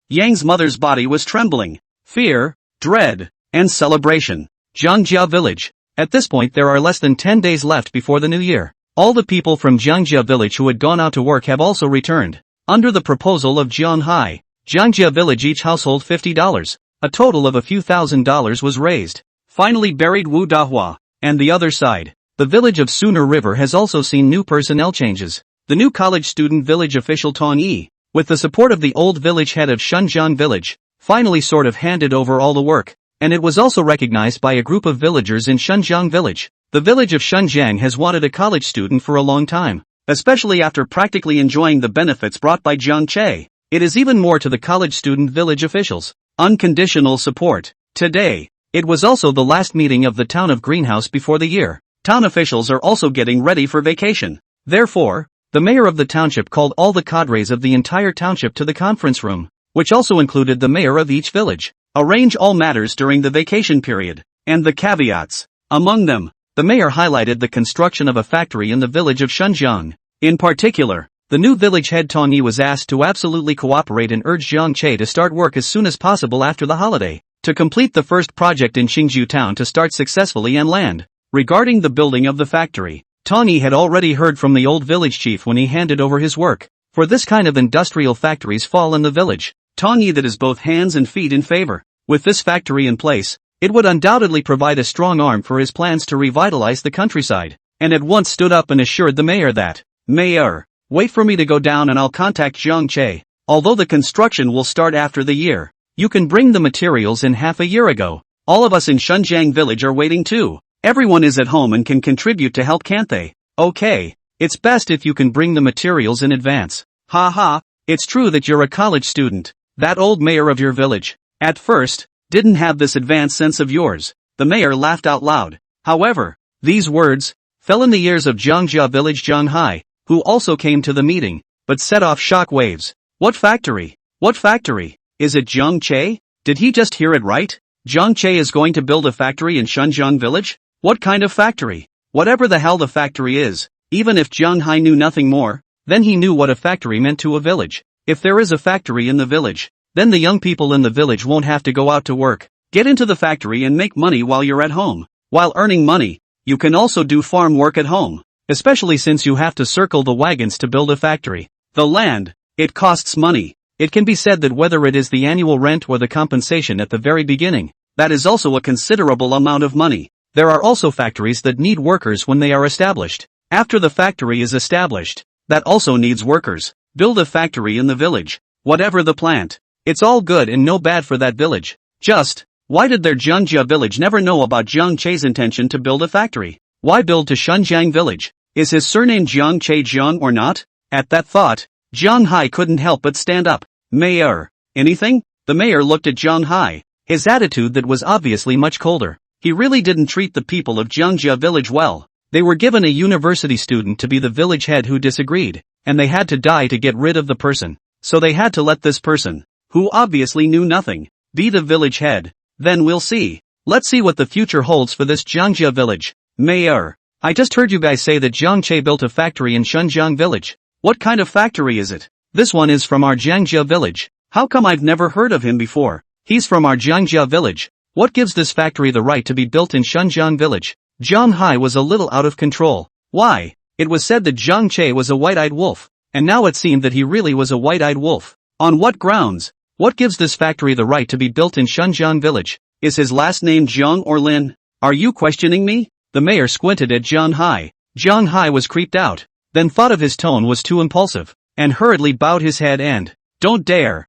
Yang's mother's body was trembling. Fear, dread, and celebration. Jiangjia village. At this point there are less than 10 days left before the new year. All the people from Jiangjia village who had gone out to work have also returned. Under the proposal of Jian Hai, Jiangjia village each household $50. A total of a few $1,000s was raised. Finally buried Wu Dahua. And the other side, the village of Sooner River has also seen new personnel changes. The new college student village official Tong Yi, with the support of the old village head of Shunjiang village, finally sort of handed over all the work, and it was also recognized by a group of villagers in Shunjiang village. The village of Shunjiang has wanted a college student for a long time, especially after practically enjoying the benefits brought by Jiang Che. It is even more to the college student village officials. Unconditional support. Today, it was also the last meeting of the town of Greenhouse before the year. Town officials are also getting ready for vacation. Therefore, the mayor of the township called all the cadres of the entire township to the conference room, which also included the mayor of each village. Arrange all matters during the vacation period, and the caveats. Among them, the the mayor highlighted the construction of a factory in the village of Shunjiang. In particular, the new village head Tong Yi was asked to absolutely cooperate and urge Jiang Che to start work as soon as possible after the holiday, to complete the first project in Qingzhou town to start successfully and land. Regarding the building of the factory, Tong Yi had already heard from the old village chief when he handed over his work. For this kind of industrial factories fall in the village. Tong Yi that is both hands and feet in favor. With this factory in place, it would undoubtedly provide a strong arm for his plans to revitalize the countryside, and at once stood up and assured the mayor that, "Mayor, wait for me to go down and I'll contact Jiang Che. Although the construction will start after the year, you can bring the materials in half a year ago. All of us in Shunjiang village are waiting too. Everyone is at home and can contribute to help, can't they? Okay, it's best if you can bring the materials in advance. Ha ha, it's true that you're a college student. That old mayor of your village, at first, didn't have this advanced sense of yours." The mayor laughed out loud. However, these words fell in the ears of Jiangjia village Jiang Hai, who also came to the meeting, but set off shock waves. What factory? What factory? Is it Jiang Che? Did he just hear it right? Jiang Che is going to build a factory in Shunjiang village? What kind of factory? Whatever the hell the factory is, even if Jiang Hai knew nothing more, then he knew what a factory meant to a village. If there is a factory in the village, then the young people in the village won't have to go out to work. Get into the factory and make money while you're at home. While earning money, you can also do farm work at home, especially since you have to circle the wagons to build a factory. The land, it costs money. It can be said that whether it is the annual rent or the compensation at the very beginning, that is also a considerable amount of money. There are also factories that need workers when they are established. After the factory is established, that also needs workers. Build a factory in the village. Whatever the plant, it's all good and no bad for that village. Just, why did their Jiangjia village never know about Jiang Che's intention to build a factory? Why build to Shunjiang village? Is his surname Jiang Che Jiang or not? At that thought, Jiang Hai couldn't help but stand up. Mayor, anything? The mayor looked at Jiang Hai, his attitude that was obviously much colder. He really didn't treat the people of Jiangjia village well. They were given a university student to be the village head who disagreed, and they had to die to get rid of the person. So they had to let this person, who obviously knew nothing, be the village head. Then we'll see. Let's see what the future holds for this Jiangjia village. Mayor, I just heard you guys say that Jiang Che built a factory in Shunjiang village. What kind of factory is it? This one is from our Jiangjia village. How come I've never heard of him before? He's from our Jiangjia village. What gives this factory the right to be built in Shunjiang village? Jiang Hai was a little out of control. Why? It was said that Jiang Che was a white-eyed wolf, and now it seemed that he really was a white-eyed wolf. On what grounds? What gives this factory the right to be built in Shunjiang village? Is his last name Jiang or Lin? Are you questioning me? The mayor squinted at Jiang Hai. Jiang Hai was creeped out, then thought of his tone was too impulsive, and hurriedly bowed his head and, don't dare,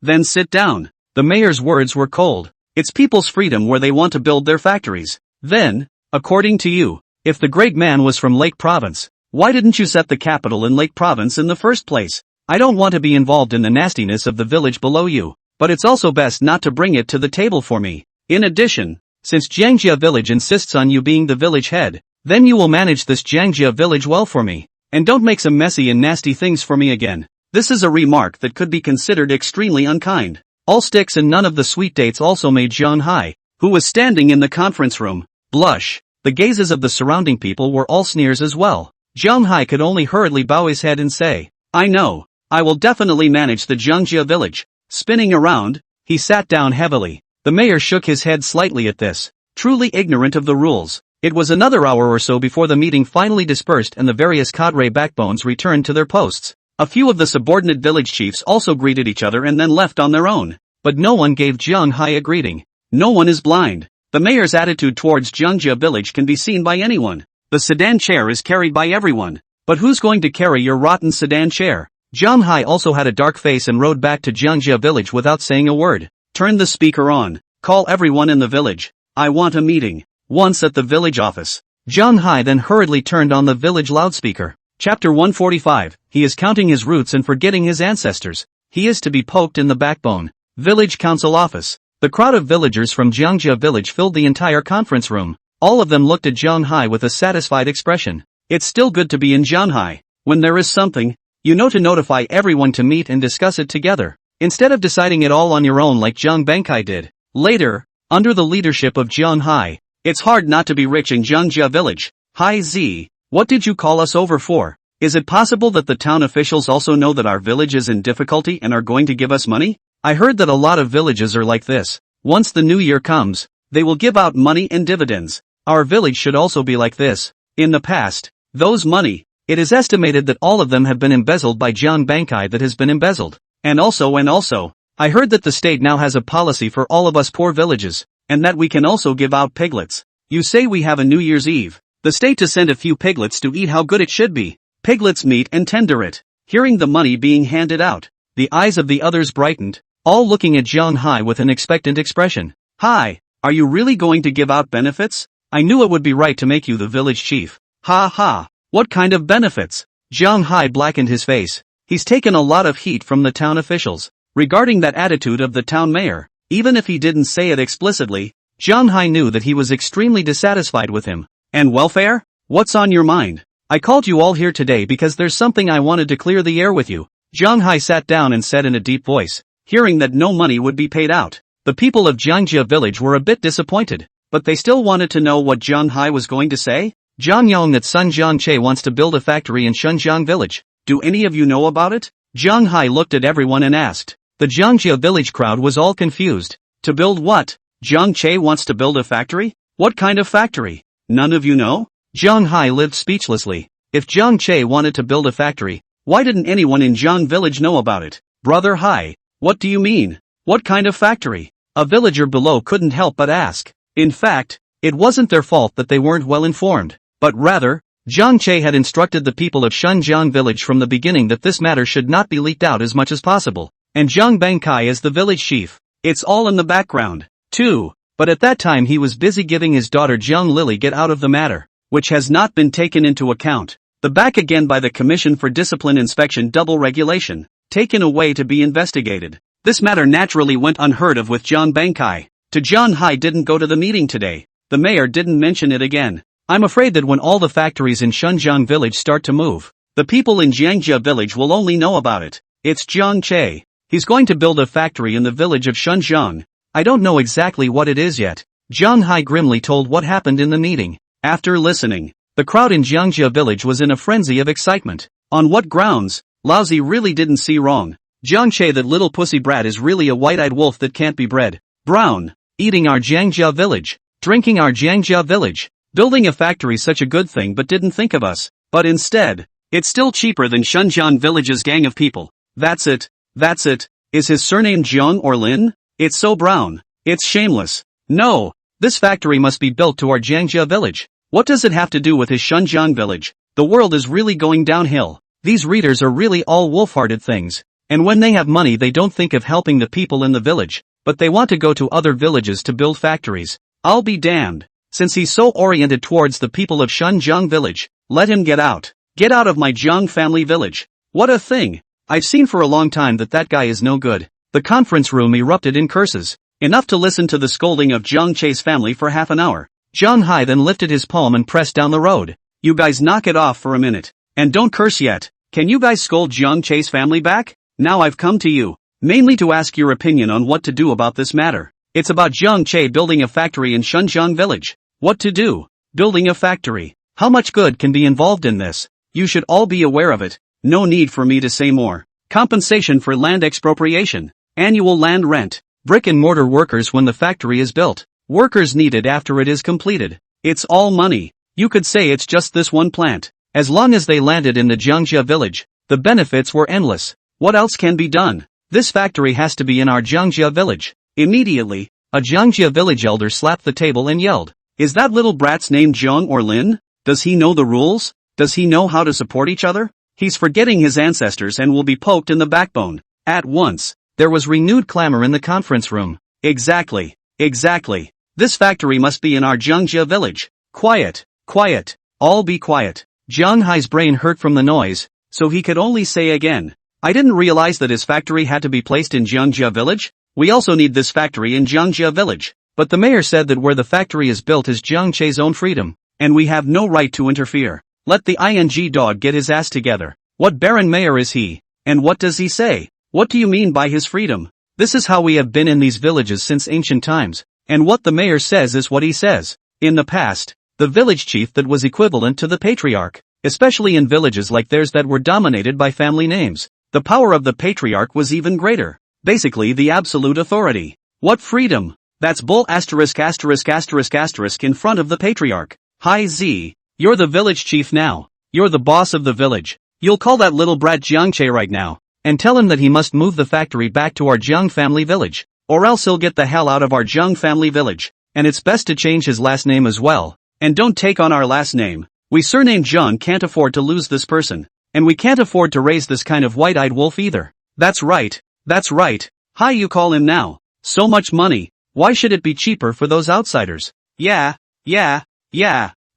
then sit down. The mayor's words were cold. It's people's freedom where they want to build their factories. Then, according to you, if the great man was from Lake Province, why didn't you set the capital in Lake Province in the first place? I don't want to be involved in the nastiness of the village below you, but it's also best not to bring it to the table for me. In addition, since Jiangjia village insists on you being the village head, then you will manage this Jiangjia village well for me, and don't make some messy and nasty things for me again. This is a remark that could be considered extremely unkind. All sticks and none of the sweet dates also made Jiang Hai, who was standing in the conference room, blush. The gazes of the surrounding people were all sneers as well. Jiang Hai could only hurriedly bow his head and say, I know, I will definitely manage the Jiangjia village. Spinning around, he sat down heavily. The mayor shook his head slightly at this, truly ignorant of the rules. It was another hour or so before the meeting finally dispersed and the various cadre backbones returned to their posts. A few of the subordinate village chiefs also greeted each other and then left on their own. But no one gave Jiang Hai a greeting. No one is blind. The mayor's attitude towards Jiangjia village can be seen by anyone. The sedan chair is carried by everyone. But who's going to carry your rotten sedan chair? Jiang Hai also had a dark face and rode back to Jiangjia village without saying a word. Turn the speaker on. Call everyone in the village. I want a meeting. Once at the village office. Jiang Hai then hurriedly turned on the village loudspeaker. Chapter 145, he is counting his roots and forgetting his ancestors. He is to be poked in the backbone. Village council office. The crowd of villagers from Jiangjia village filled the entire conference room. All of them looked at Jiang Hai with a satisfied expression. It's still good to be in Jianghai. When there is something, you know, to notify everyone to meet and discuss it together, instead of deciding it all on your own like Jiang Benkai did. Later, under the leadership of Jiang Hai, It's hard not to be rich in Jiangxia village. Hi Z, what did you call us over for? Is it possible that the town officials also know that our village is in difficulty and are going to give us money? I heard that a lot of villages are like this. Once the new year comes, they will give out money and dividends. Our village should also be like this. In the past, those money, it is estimated that all of them have been embezzled by Jiang Bankai that has been embezzled. And also, I heard that the state now has a policy for all of us poor villages, and that we can also give out piglets. You say we have a New Year's Eve, the state to send a few piglets to eat how good it should be. Piglets meet and tender it. Hearing the money being handed out, the eyes of the others brightened, all looking at Zhang Hai with an expectant expression. Hi, are you really going to give out benefits? I knew it would be right to make you the village chief. Ha ha, what kind of benefits? Zhang Hai blackened his face. He's taken a lot of heat from the town officials regarding that attitude of the town mayor. Even if he didn't say it explicitly, Zhang Hai knew that he was extremely dissatisfied with him. And welfare? What's on your mind? I called you all here today because there's something I wanted to clear the air with you. Zhang Hai sat down and said in a deep voice, hearing that no money would be paid out. The people of Jiangjia village were a bit disappointed, but they still wanted to know what Zhang Hai was going to say. Zhangyong that Sun Jiangche wants to build a factory in Shunjiang village. Do any of you know about it? Zhang Hai looked at everyone and asked. The Jiangjia village crowd was all confused. To build what? Zhang Che wants to build a factory? What kind of factory? None of you know? Zhang Hai lived speechlessly. If Zhang Che wanted to build a factory, why didn't anyone in Zhang village know about it? Brother Hai, what do you mean? What kind of factory? A villager below couldn't help but ask. In fact, it wasn't their fault that they weren't well informed, but rather, Zhang Che had instructed the people of Shunjiang village from the beginning that this matter should not be leaked out as much as possible, and Zhang Bankai is the village chief. It's all in the background, too, but at that time he was busy giving his daughter Zhang Lily get out of the matter, which has not been taken into account. The back again by the Commission for Discipline Inspection double regulation, taken away to be investigated. This matter naturally went unheard of with Zhang Bankai. To Zhang Hai didn't go to the meeting today. The mayor didn't mention it again. I'm afraid that when all the factories in Shunjiang village start to move, the people in Jiangjia village will only know about it. It's Zhang Che. He's going to build a factory in the village of Shunjiang. I don't know exactly what it is yet. Zhang Hai grimly told what happened in the meeting. After listening, the crowd in Jiangjia village was in a frenzy of excitement. On what grounds? Laozi really didn't see wrong. Zhang Che, that little pussy brat, is really a white-eyed wolf that can't be bred. Brown. Eating our Jiangjia village. Drinking our Jiangjia village. Building a factory, such a good thing, but didn't think of us. But instead, it's still cheaper than Shunjiang village's gang of people. That's it. That's it. Is his surname Jiang or Lin? It's so brown. It's shameless. No. This factory must be built to our Jiangjia village. What does it have to do with his Shunjiang village? The world is really going downhill. These readers are really all wolf-hearted things. And when they have money they don't think of helping the people in the village, but they want to go to other villages to build factories. I'll be damned. Since he's so oriented towards the people of Shunjiang village, let him get out. Get out of my Jiang family village. What a thing. I've seen for a long time that guy is no good. The conference room erupted in curses, enough to listen to the scolding of Zhang Che's family for half an hour. Zhang Hai then lifted his palm and pressed down the road. You guys knock it off for a minute. And don't curse yet. Can you guys scold Zhang Che's family back? Now I've come to you, mainly to ask your opinion on what to do about this matter. It's about Zhang Che building a factory in Shunjiang village. What to do? Building a factory. How much good can be involved in this? You should all be aware of it. No need for me to say more. Compensation for land expropriation. Annual land rent. Brick and mortar workers when the factory is built. Workers needed after it is completed. It's all money. You could say it's just this one plant. As long as they landed in the Jiangjia village, the benefits were endless. What else can be done? This factory has to be in our Jiangjia village. Immediately, a Jiangjia village elder slapped the table and yelled. Is that little brat's name Jiang or Lin? Does he know the rules? Does he know how to support each other? He's forgetting his ancestors and will be poked in the backbone. At once, there was renewed clamor in the conference room. Exactly. Exactly. This factory must be in our Jiangjia village. Quiet. Quiet. All be quiet. Zhang Hai's brain hurt from the noise, so he could only say again. I didn't realize that his factory had to be placed in Jiangjia village. We also need this factory in Jiangjia village. But the mayor said that where the factory is built is Zhang Che's own freedom, and we have no right to interfere. Let the ing dog get his ass together. What baron mayor is he? And what does he say? What do you mean by his freedom? This is how we have been in these villages since ancient times, and what the mayor says is what he says. In the past, the village chief that was equivalent to the patriarch, especially in villages like theirs that were dominated by family names. The power of the patriarch was even greater. Basically the absolute authority. What freedom? That's bull ***** in front of the patriarch. Hi Z. You're the village chief now. You're the boss of the village. You'll call that little brat Jiangche right now, and tell him that he must move the factory back to our Jiang family village, or else he'll get the hell out of our Jiang family village. And it's best to change his last name as well. And don't take on our last name. We surname Jiang can't afford to lose this person. And we can't afford to raise this kind of white-eyed wolf either. That's right. That's right. Hi, you call him now. So much money. Why should it be cheaper for those outsiders? Yeah.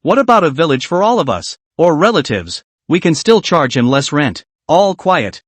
What about a village for all of us? Or relatives? We can still charge him less rent. All quiet.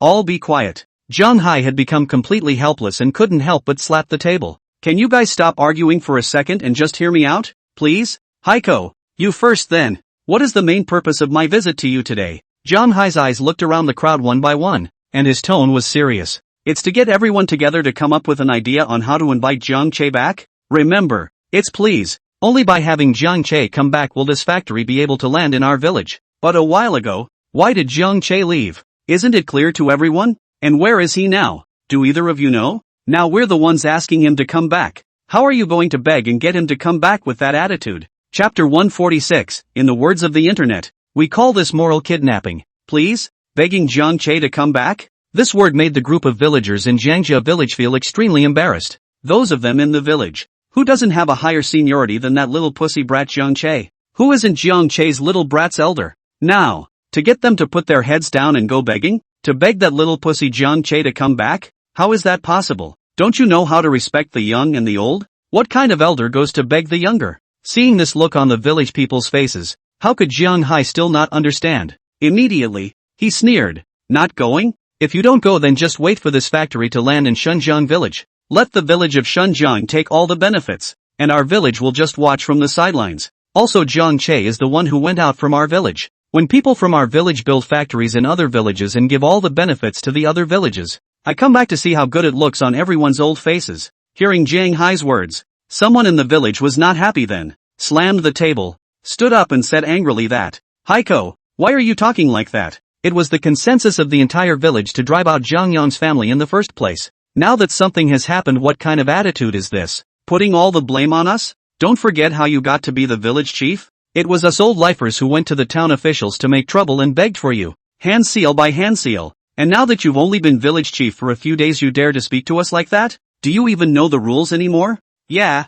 All be quiet. Zhang Hai had become completely helpless and couldn't help but slap the table. Can you guys stop arguing for a second and just hear me out, please? Heiko, you first then. What is the main purpose of my visit to you today? Zhang Hai's eyes looked around the crowd one by one, and his tone was serious. It's to get everyone together to come up with an idea on how to invite Jiang Che back. Remember, it's please. Only by having Jiang Che come back will this factory be able to land in our village. But a while ago, why did Jiang Che leave? Isn't it clear to everyone? And where is he now? Do either of you know? Now we're the ones asking him to come back. How are you going to beg and get him to come back with that attitude? Chapter 146, in the words of the internet, we call this moral kidnapping. Please? Begging Jiang Che to come back? This word made the group of villagers in Jiangjia village feel extremely embarrassed. Those of them in the village. Who doesn't have a higher seniority than that little pussy brat Jiang Che? Who isn't Jiang Che's little brat's elder? Now, to get them to put their heads down and go begging? To beg that little pussy Jiang Che to come back? How is that possible? Don't you know how to respect the young and the old? What kind of elder goes to beg the younger? Seeing this look on the village people's faces, how could Jiang Hai still not understand? Immediately, he sneered. Not going? If you don't go then just wait for this factory to land in Shunjiang village. Let the village of Shunjiang take all the benefits, and our village will just watch from the sidelines. Also Jiang Che is the one who went out from our village. When people from our village build factories in other villages and give all the benefits to the other villages, I come back to see how good it looks on everyone's old faces. Hearing Jiang Hai's words, someone in the village was not happy then, slammed the table, stood up and said angrily that, Heiko, why are you talking like that? It was the consensus of the entire village to drive out Zhang Yang's family in the first place. Now that something has happened, what kind of attitude is this? Putting all the blame on us? Don't forget how you got to be the village chief? It was us old lifers who went to the town officials to make trouble and begged for you. Hand seal by hand seal. And now that you've only been village chief for a few days you dare to speak to us like that? Do you even know the rules anymore? Yeah,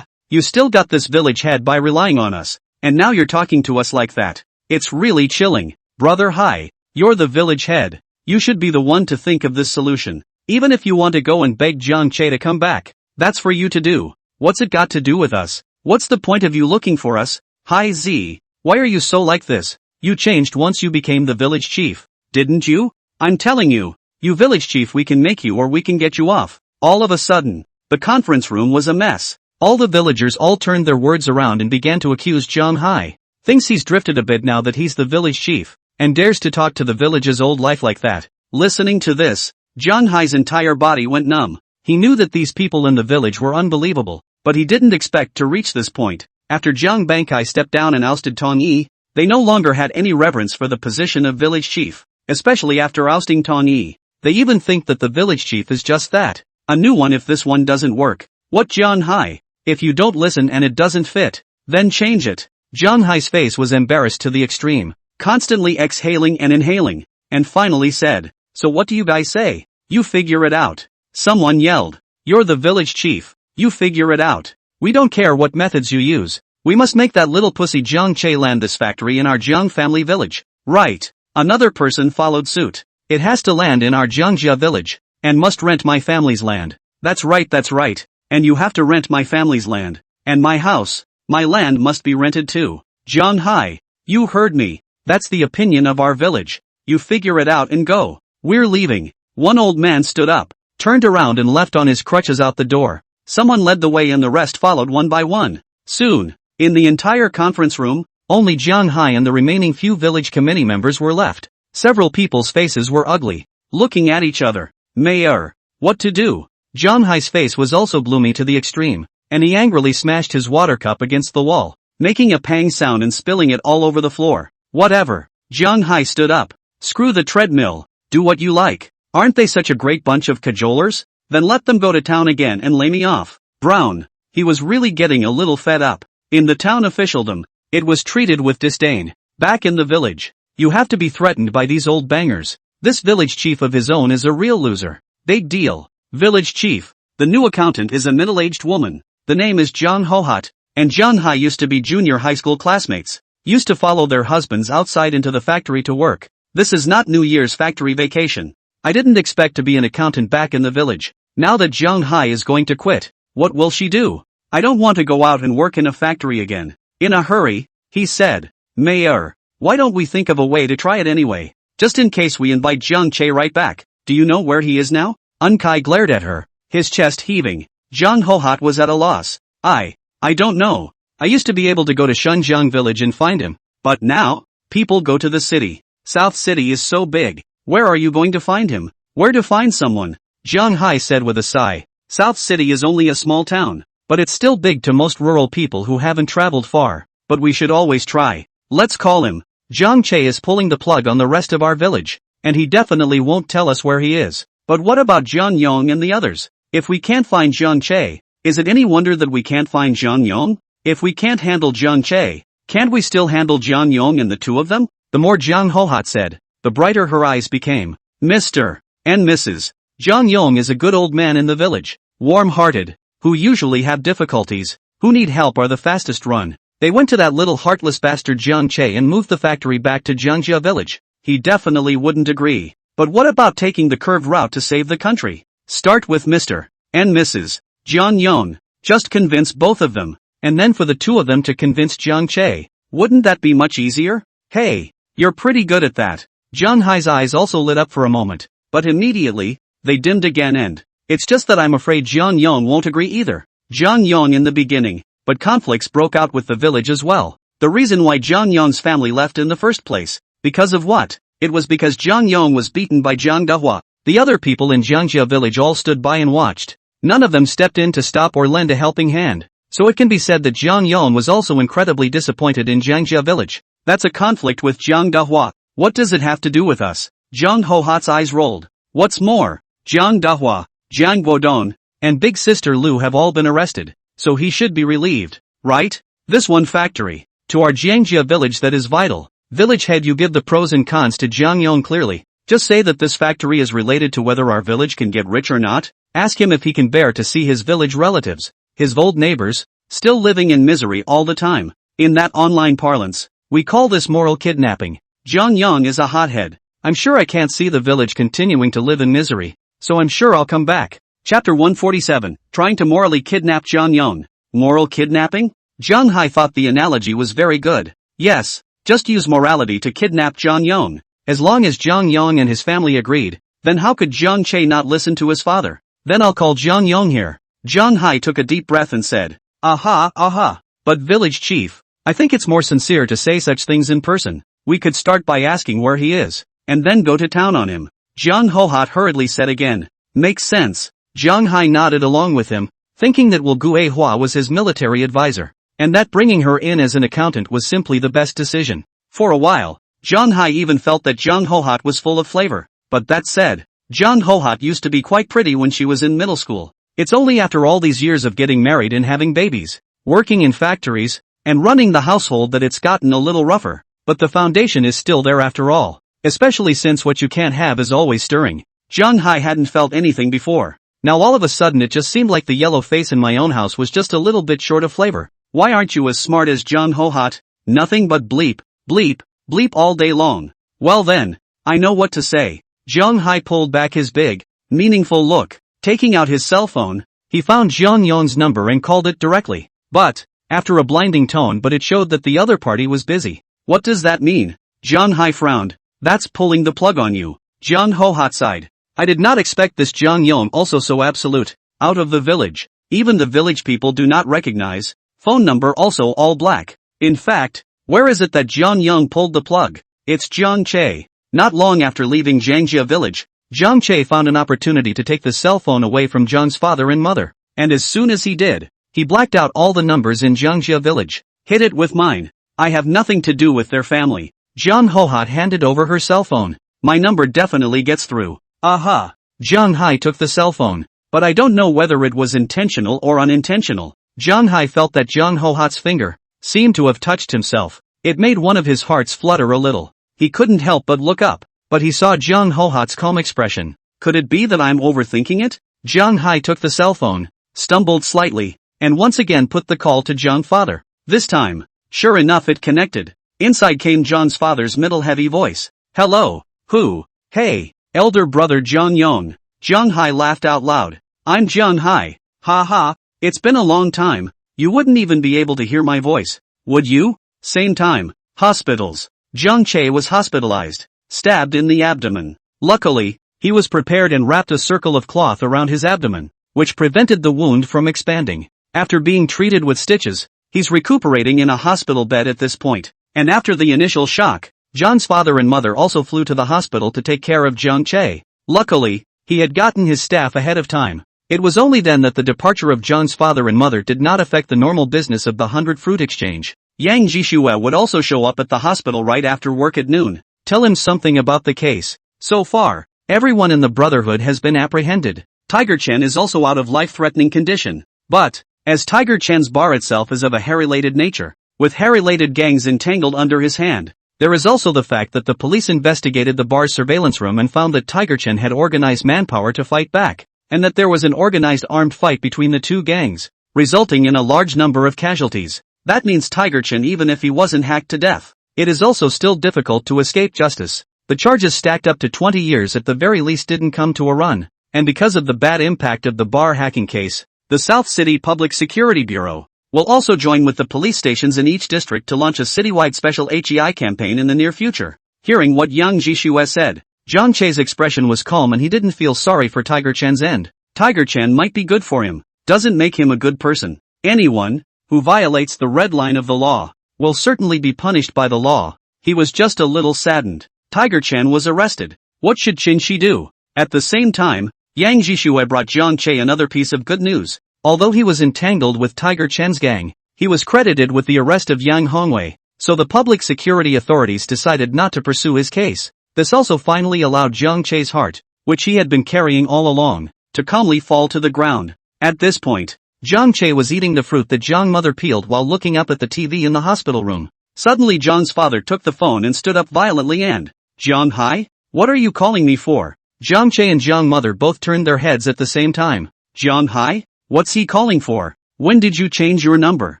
you still got this village head by relying on us. And now you're talking to us like that. It's really chilling. Brother Hai, you're the village head. You should be the one to think of this solution. Even if you want to go and beg Jiang Che to come back, that's for you to do. What's it got to do with us? What's the point of you looking for us? Hi Z, why are you so like this? You changed once you became the village chief, didn't you? I'm telling you, you village chief, we can make you or we can get you off. All of a sudden, the conference room was a mess. All the villagers all turned their words around and began to accuse Jiang Hai. Thinks he's drifted a bit now that he's the village chief, and dares to talk to the village's old life like that. Listening to this, Jiang Hai's entire body went numb. He knew that these people in the village were unbelievable, but he didn't expect to reach this point. After Jiang Bankai stepped down and ousted Tong Yi, they no longer had any reverence for the position of village chief, especially after ousting Tong Yi. They even think that the village chief is just that, a new one if this one doesn't work. What Jiang Hai? If you don't listen and it doesn't fit, then change it. Jiang Hai's face was embarrassed to the extreme, constantly exhaling and inhaling, and finally said, so what do you guys say? You figure it out. Someone yelled, you're the village chief, you figure it out. We don't care what methods you use. We must make that little pussy Jiang Che land this factory in our Jiang family village. Right. Another person followed suit. It has to land in our Jiangjia village, and must rent my family's land. That's right. And you have to rent my family's land. And my house, my land must be rented too. Jiang Hai, you heard me. That's the opinion of our village. You figure it out and go. We're leaving. One old man stood up, turned around and left on his crutches out the door. Someone led the way and the rest followed one by one. Soon, in the entire conference room, only Jiang Hai and the remaining few village committee members were left. Several people's faces were ugly, looking at each other. Mayor, what to do? Jiang Hai's face was also gloomy to the extreme. and he angrily smashed his water cup against the wall, making a pang sound and spilling it all over the floor. Whatever. Jiang Hai stood up. Screw the treadmill. Do what you like. Aren't they such a great bunch of cajolers? Then let them go to town again and lay me off. Brown. He was really getting a little fed up. In the town officialdom, it was treated with disdain. Back in the village, you have to be threatened by these old bangers. This village chief of his own is a real loser. Big deal. Village chief. The new accountant is a middle-aged woman. The name is John Hohat, and John Hai used to be junior high school classmates. Used to follow their husbands outside into the factory to work. This is not New Year's factory vacation. I didn't expect to be an accountant back in the village. Now that Jiang Hai is going to quit, what will she do? I don't want to go out and work in a factory again. In a hurry, he said. Mayor, why don't we think of a way to try it anyway? Just in case we invite Jiang Che right back. Do you know where he is now? Kai glared at her, his chest heaving. Jiang Hohat was at a loss. I don't know. I used to be able to go to Shunjiang village and find him. But now, people go to the city. South City is so big. Where are you going to find him? Where to find someone? Jiang Hai said with a sigh. South City is only a small town, but it's still big to most rural people who haven't traveled far. But we should always try. Let's call him. Jiang Che is pulling the plug on the rest of our village, and he definitely won't tell us where he is. But what about Jiang Yong and the others? If we can't find Jiang Che, is it any wonder that we can't find Jiang Yong? If we can't handle Jiang Che, can't we still handle Jiang Yong and the two of them? The more Jiang Hohat said, the brighter her eyes became. Mr. and Mrs. Jiang Yong is a good old man in the village, warm-hearted, who usually have difficulties, who need help are the fastest run. They went to that little heartless bastard Jiang Che and moved the factory back to Jiangjia village. He definitely wouldn't agree. But what about taking the curved route to save the country? Start with Mr. and Mrs. Jiang Yong. Just convince both of them, and then for the two of them to convince Jiang Che. Wouldn't that be much easier? Hey, you're pretty good at that. Jiang Hai's eyes also lit up for a moment, but immediately, they dimmed again and, it's just that I'm afraid Jiang Yong won't agree either. Jiang Yong in the beginning, but conflicts broke out with the village as well. The reason why Jiang Yong's family left in the first place. Because of what? It was because Jiang Yong was beaten by Jiang Dahua. The other people in Jiangjia village all stood by and watched. None of them stepped in to stop or lend a helping hand. So it can be said that Jiang Yong was also incredibly disappointed in Jiangjia village. That's a conflict with Jiang Dahua. What does it have to do with us? Jiang Hohat's eyes rolled. What's more, Jiang Dahua, Jiang Guodong, and Big Sister Lu have all been arrested, so he should be relieved, right? This one factory, to our Jiangjia village that is vital. Village head, you give the pros and cons to Jiang Yong clearly. Just say that this factory is related to whether our village can get rich or not. Ask him if he can bear to see his village relatives, his old neighbors, still living in misery all the time. In that online parlance, we call this moral kidnapping. Jiang Yong is a hothead. I'm sure I can't see the village continuing to live in misery, so I'm sure I'll come back. Chapter 147, Trying to Morally Kidnap Jiang Yong. Moral kidnapping? Jiang Hai thought the analogy was very good. Yes, just use morality to kidnap Jiang Yong. As long as Jiang Yong and his family agreed, then how could Jiang Che not listen to his father? Then I'll call Jiang Yong here. Jiang Hai took a deep breath and said, aha. But village chief, I think it's more sincere to say such things in person. We could start by asking where he is, and then go to town on him. Jiang Hohat hurriedly said again. Makes sense. Jiang Hai nodded along with him, thinking that Wu Guihua was his military advisor, and that bringing her in as an accountant was simply the best decision. For a while, Jiang Hai even felt that Jiang Hohat was full of flavor. But that said, Jiang Hohat used to be quite pretty when she was in middle school. It's only after all these years of getting married and having babies, working in factories, and running the household that it's gotten a little rougher. But the foundation is still there after all. Especially since what you can't have is always stirring. Jiang Hai hadn't felt anything before. Now all of a sudden it just seemed like the yellow face in my own house was just a little bit short of flavor. Why aren't you as smart as Jiang Hohat? Nothing but bleep, bleep, bleep all day long. Well then, I know what to say. Jiang Hai pulled back his big, meaningful look. Taking out his cell phone, he found Jiang Yong's number and called it directly. But, after a blinding tone, but it showed that the other party was busy. What does that mean? Jiang Hai frowned. That's pulling the plug on you. Jiang Hohat sighed. I did not expect this Jiang Yong also so absolute. Out of the village. Even the village people do not recognize. Phone number also all black. In fact, where is it that Jiang Yong pulled the plug? It's Jiang Che. Not long after leaving Jiangjia village, Jiang Che found an opportunity to take the cell phone away from Jiang's father and mother. And as soon as he did, He blacked out all the numbers in Jiangjia village. Hit it with mine. I have nothing to do with their family. Jiang Hohot handed over her cell phone. My number definitely gets through. Aha. Jiang Hai took the cell phone. But I don't know whether it was intentional or unintentional. Jiang Hai felt that Jiang Hohot's finger seemed to have touched himself. It made one of his hearts flutter a little. He couldn't help but look up. But he saw Jiang Hohot's calm expression. Could it be that I'm overthinking it? Jiang Hai took the cell phone, stumbled slightly, and once again put the call to Jiang father. This time, sure enough it connected. Inside came Jiang's father's middle heavy voice. Hello, who? Hey, elder brother Jiang Yong. Jiang Hai laughed out loud. I'm Jiang Hai. Ha ha, it's been a long time. You wouldn't even be able to hear my voice, would you? Same time. Hospitals. Jiang Che was hospitalized, stabbed in the abdomen. Luckily, he was prepared and wrapped a circle of cloth around his abdomen, which prevented the wound from expanding. After being treated with stitches, he's recuperating in a hospital bed at this point. And after the initial shock, John's father and mother also flew to the hospital to take care of Jiang Che. Luckily, he had gotten his staff ahead of time. It was only then that the departure of John's father and mother did not affect the normal business of the 100 fruit exchange. Yang Jishue would also show up at the hospital right after work at noon. Tell him something about the case. So far, everyone in the Brotherhood has been apprehended. Tiger Chen is also out of life-threatening condition. But, as Tiger Chen's bar itself is of a hair-related nature, with hair-related gangs entangled under his hand, there is also the fact that the police investigated the bar's surveillance room and found that Tiger Chen had organized manpower to fight back, and that there was an organized armed fight between the two gangs, resulting in a large number of casualties. That means Tiger Chen, even if he wasn't hacked to death, it is also still difficult to escape justice. The charges stacked up to 20 years at the very least didn't come to a run, and because of the bad impact of the bar hacking case, the South City Public Security Bureau will also join with the police stations in each district to launch a citywide special HEI campaign in the near future. Hearing what Yang Jishue said, Jiang Che's expression was calm and he didn't feel sorry for Tiger Chen's end. Tiger Chen might be good for him, doesn't make him a good person. Anyone who violates the red line of the law will certainly be punished by the law. He was just a little saddened. Tiger Chen was arrested. What should Qin Shi do? At the same time, Yang Jishue brought Jiang Che another piece of good news. Although he was entangled with Tiger Chen's gang, he was credited with the arrest of Yang Hongwei, so the public security authorities decided not to pursue his case. This also finally allowed Jiang Che's heart, which he had been carrying all along, to calmly fall to the ground. At this point, Jiang Che was eating the fruit that Jiang mother peeled while looking up at the TV in the hospital room. Suddenly Jiang's father took the phone and stood up violently and, Jiang Hai? What are you calling me for? Jiang Che and Jiang mother both turned their heads at the same time. Jiang Hai? What's he calling for? When did you change your number?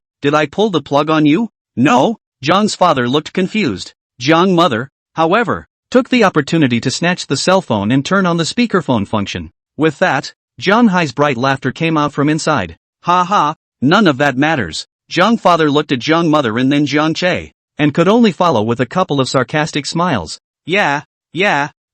Did I pull the plug on you? No? Jiang's father looked confused. Jiang mother, however, took the opportunity to snatch the cell phone and turn on the speakerphone function. With that, Jiang Hai's bright laughter came out from inside. Ha ha, none of that matters. Jiang father looked at Jiang mother and then Jiang Che, and could only follow with a couple of sarcastic smiles. Yeah,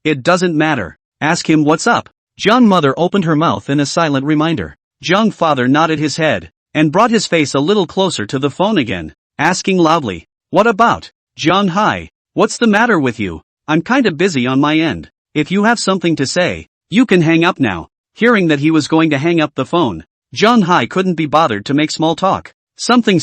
it doesn't matter. Ask him what's up. Jiang mother opened her mouth in a silent reminder. Jiang father nodded his head, and brought his face a little closer to the phone again, asking loudly, what about? Jiang Hai, what's the matter with you? I'm kinda busy on my end. If you have something to say, you can hang up now. Hearing that he was going to hang up the phone, Jiang Hai couldn't be bothered to make small talk. Something,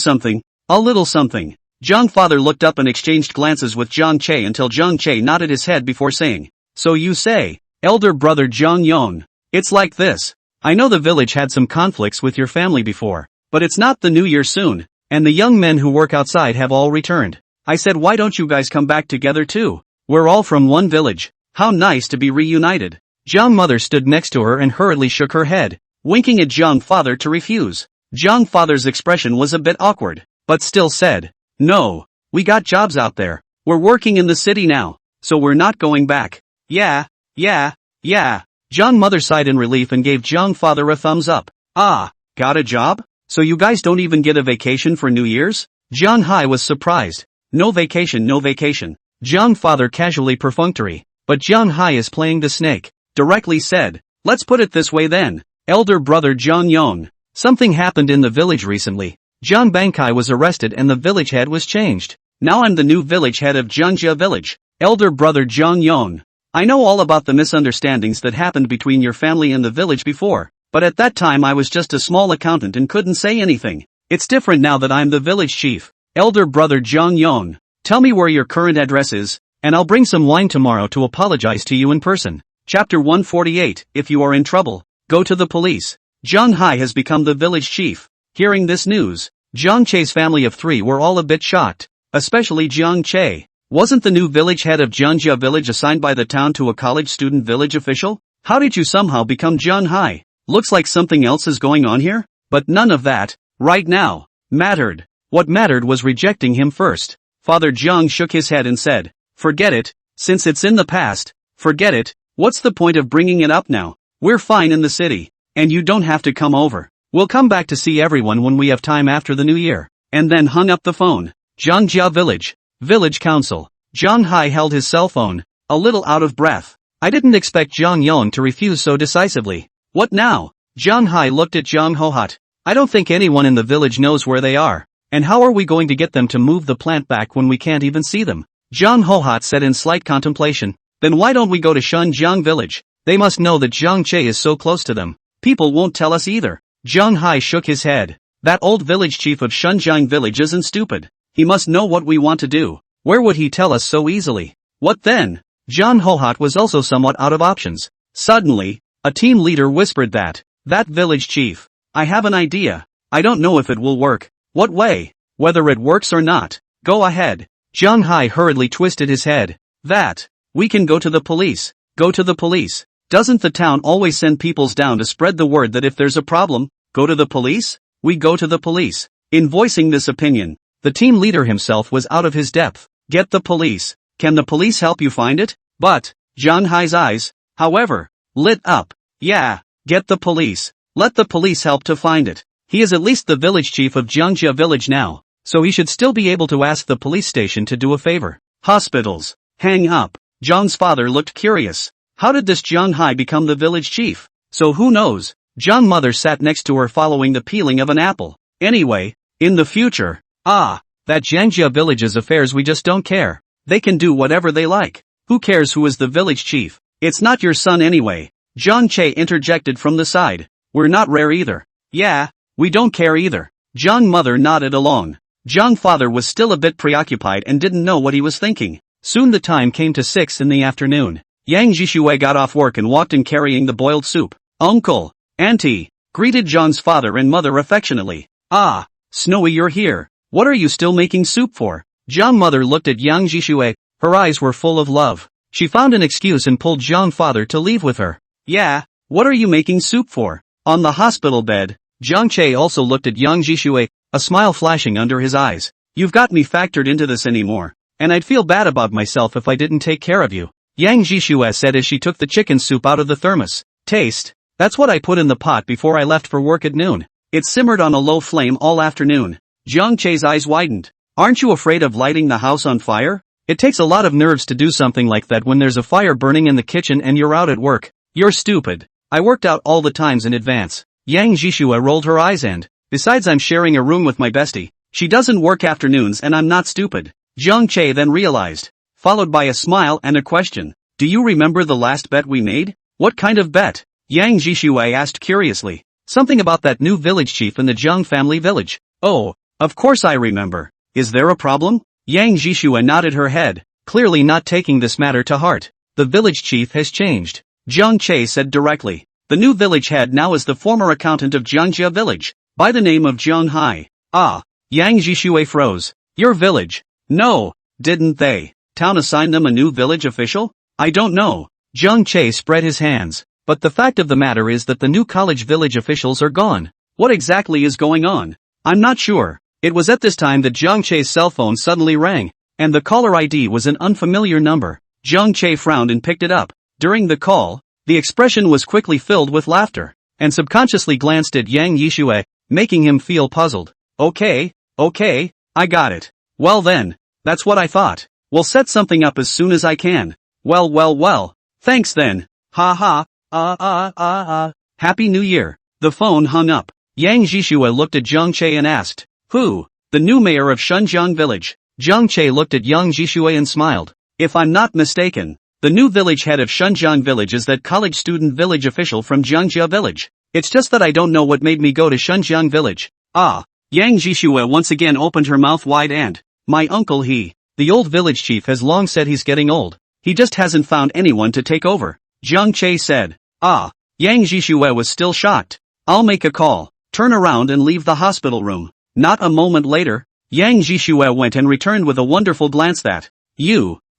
a little something. Jiang father looked up and exchanged glances with Jiang Che until Jiang Che nodded his head before saying, so you say, elder brother Jiang Yong. It's like this. I know the village had some conflicts with your family before, but it's not the new year soon, and the young men who work outside have all returned. I said why don't you guys come back together too? We're all from one village. How nice to be reunited. Jiang mother stood next to her and hurriedly shook her head, winking at Jiang father to refuse. Jiang father's expression was a bit awkward, but still said, no, we got jobs out there. We're working in the city now, so we're not going back. Yeah. Jiang mother sighed in relief and gave Jiang father a thumbs up. Ah, got a job? So you guys don't even get a vacation for New Year's? Jiang Hai was surprised. No vacation. Jiang father casually perfunctory, but Jiang Hai is playing the snake, directly said. Let's put it this way then. Elder brother Jiang Yong. Something happened in the village recently. Jiang Bankai was arrested and the village head was changed. Now I'm the new village head of Jiangjia village. Elder brother Jiang Yong. I know all about the misunderstandings that happened between your family and the village before. But at that time I was just a small accountant and couldn't say anything. It's different now that I'm the village chief. Elder brother Jiang Yong, tell me where your current address is, and I'll bring some wine tomorrow to apologize to you in person. Chapter 148, If you are in trouble, go to the police. Jiang Hai has become the village chief. Hearing this news, Jiang Che's family of 3 were all a bit shocked, especially Jiang Che. Wasn't the new village head of Jiangjia village assigned by the town to a college student village official? How did you somehow become Jiang Hai? Looks like something else is going on here, but none of that, right now, mattered. What mattered was rejecting him first. Father Jiang shook his head and said, forget it, since it's in the past, forget it, what's the point of bringing it up now? We're fine in the city, and you don't have to come over. We'll come back to see everyone when we have time after the new year. And then hung up the phone. Jiangjia village. Village council. Jiang Hai held his cell phone, a little out of breath. I didn't expect Jiang Yong to refuse so decisively. What now? Jiang Hai looked at Jiang Hohat. I don't think anyone in the village knows where they are. And how are we going to get them to move the plant back when we can't even see them? Jiang Hohat said in slight contemplation. Then why don't we go to Shunjiang village? They must know that Jiang Che is so close to them. People won't tell us either. Jiang Hai shook his head. That old village chief of Shunjiang village isn't stupid. He must know what we want to do. Where would he tell us so easily? What then? Jiang Hohat was also somewhat out of options. Suddenly, a team leader whispered that village chief. I have an idea. I don't know if it will work. What way? Whether it works or not. Go ahead. Jiang Hai hurriedly twisted his head. We can go to the police. Go to the police. Doesn't the town always send peoples down to spread the word that if there's a problem, go to the police? We go to the police. In voicing this opinion, the team leader himself was out of his depth. Get the police. Can the police help you find it? But, Jiang Hai's eyes, however, lit up. Yeah, get the police. Let the police help to find it. He is at least the village chief of Jiangjia village now, so he should still be able to ask the police station to do a favor. Hospitals. Hang up. Jiang's father looked curious. How did this Jiang Hai become the village chief? So who knows? Jiang mother sat next to her following the peeling of an apple. Anyway, in the future, that Jiangjia village's affairs we just don't care. They can do whatever they like. Who cares who is the village chief? It's not your son anyway. Jiang Che interjected from the side. We're not rare either. Yeah, we don't care either. Jiang mother nodded along. Jiang father was still a bit preoccupied and didn't know what he was thinking. Soon the time came to 6 in the afternoon. Yang Jishue got off work and walked in carrying the boiled soup. Uncle, auntie, greeted Jiang's father and mother affectionately. Ah, Snowy, you're here. What are you still making soup for? Jiang mother looked at Yang Jishue. Her eyes were full of love. She found an excuse and pulled Jiang father to leave with her. Yeah, what are you making soup for? On the hospital bed, Jiang Che also looked at Yang Jishue, a smile flashing under his eyes. You've got me factored into this anymore, and I'd feel bad about myself if I didn't take care of you. Yang Jishue said as she took the chicken soup out of the thermos. Taste. That's what I put in the pot before I left for work at noon. It simmered on a low flame all afternoon. Jiang Che's eyes widened. Aren't you afraid of lighting the house on fire? It takes a lot of nerves to do something like that when there's a fire burning in the kitchen and you're out at work. You're stupid. I worked out all the times in advance. Yang Jishue rolled her eyes and, besides I'm sharing a room with my bestie. She doesn't work afternoons and I'm not stupid. Jiang Che then realized. Followed by a smile and a question. Do you remember the last bet we made? What kind of bet? Yang Jishue asked curiously. Something about that new village chief in the Jiang family village. Oh, of course I remember. Is there a problem? Yang Jishue nodded her head, clearly not taking this matter to heart. The village chief has changed. Jiang Che said directly. The new village head now is the former accountant of Jiangjia village, by the name of Jiang Hai. Ah, Yang Jishue froze. Your village? No, didn't they? Town assign them a new village official? I don't know. Jiang Che spread his hands. But the fact of the matter is that the new college village officials are gone. What exactly is going on? I'm not sure. It was at this time that Jiang Che's cell phone suddenly rang, and the caller ID was an unfamiliar number. Jiang Che frowned and picked it up. During the call, the expression was quickly filled with laughter, and subconsciously glanced at Yang Yishue, making him feel puzzled. Okay, I got it. Well then, that's what I thought. We'll set something up as soon as I can. Well. Thanks then. Ha. Happy New Year. The phone hung up. Yang Jishue looked at Jiang Che and asked, who? The new mayor of Shunjiang village. Jiang Che looked at Yang Jishue and smiled. If I'm not mistaken, the new village head of Shunjiang village is that college student village official from Jiangjia village. It's just that I don't know what made me go to Shunjiang village. Ah. Yang Jishue once again opened her mouth wide and, my uncle the old village chief has long said he's getting old. He just hasn't found anyone to take over. Jiang Che said. Ah. Yang Jishue was still shocked. I'll make a call, turn around and leave the hospital room. Not a moment later, Yang Jishue went and returned with a wonderful glance that,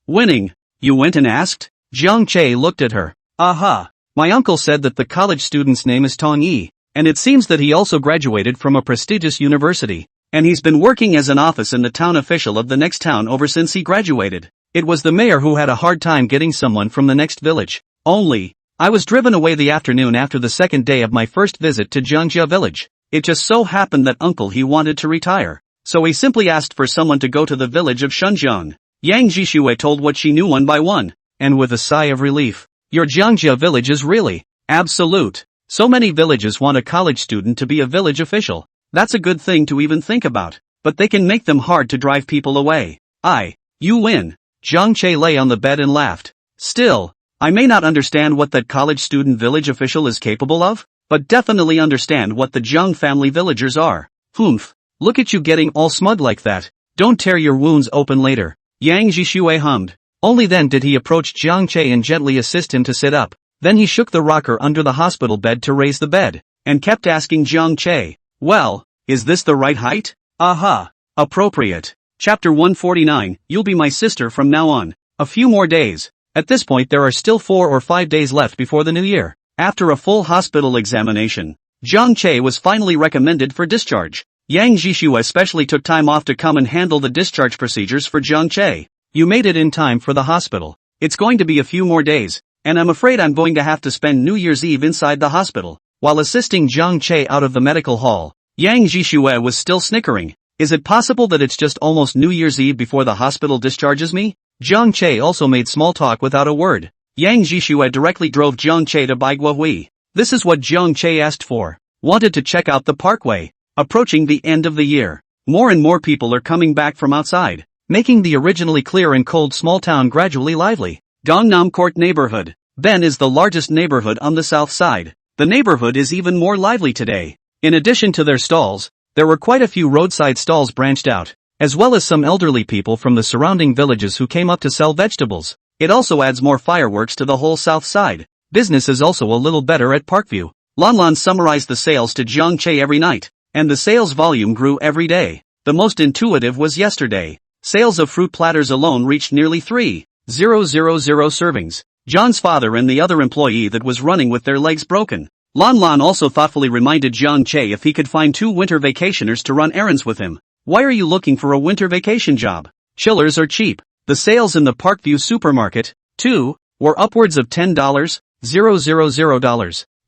winning. You went and asked? Jiang Che looked at her. Aha. My uncle said that the college student's name is Tong Yi, and it seems that he also graduated from a prestigious university, and he's been working as an office in the town official of the next town ever since he graduated. It was the mayor who had a hard time getting someone from the next village. Only, I was driven away the afternoon after the second day of my first visit to Jiangjia village. It just so happened that uncle he wanted to retire, so he simply asked for someone to go to the village of Shunjiang. Yang Jishue told what she knew one by one, and with a sigh of relief. Your Jiangjia village is really absolute. So many villages want a college student to be a village official. That's a good thing to even think about, but they can make them hard to drive people away. You win. Jiang Che lay on the bed and laughed. Still, I may not understand what that college student village official is capable of, but definitely understand what the Jiang family villagers are. Humph. Look at you getting all smug like that. Don't tear your wounds open later. Yang Jishue hummed. Only then did he approach Jiang Che and gently assist him to sit up. Then he shook the rocker under the hospital bed to raise the bed, and kept asking Jiang Che, well, is this the right height? Aha. Appropriate. Chapter 149, You'll be my sister from now on. A few more days. At this point there are still 4 or 5 days left before the new year. After a full hospital examination, Jiang Che was finally recommended for discharge. Yang Jishue especially took time off to come and handle the discharge procedures for Jiang Che. You made it in time for the hospital. It's going to be a few more days, and I'm afraid I'm going to have to spend New Year's Eve inside the hospital. While assisting Jiang Che out of the medical hall, Yang Jishue was still snickering. Is it possible that it's just almost New Year's Eve before the hospital discharges me? Jiang Che also made small talk without a word. Yang Jishue directly drove Jiang Che to Baiguahui. This is what Jiang Che asked for. Wanted to check out the parkway. Approaching the end of the year, more and more people are coming back from outside, making the originally clear and cold small town gradually lively. Gangnam Court neighborhood. Ben is the largest neighborhood on the south side. The neighborhood is even more lively today. In addition to their stalls, there were quite a few roadside stalls branched out, as well as some elderly people from the surrounding villages who came up to sell vegetables. It also adds more fireworks to the whole south side. Business is also a little better at Parkview. Lanlan summarized the sales to Jiang Che every night, and the sales volume grew every day. The most intuitive was yesterday. Sales of fruit platters alone reached nearly 3,000 servings. John's father and the other employee that was running with their legs broken. Lanlan also thoughtfully reminded Jiang Che if he could find 2 winter vacationers to run errands with him. Why are you looking for a winter vacation job? Chillers are cheap. The sales in the Parkview supermarket, too, were upwards of $10,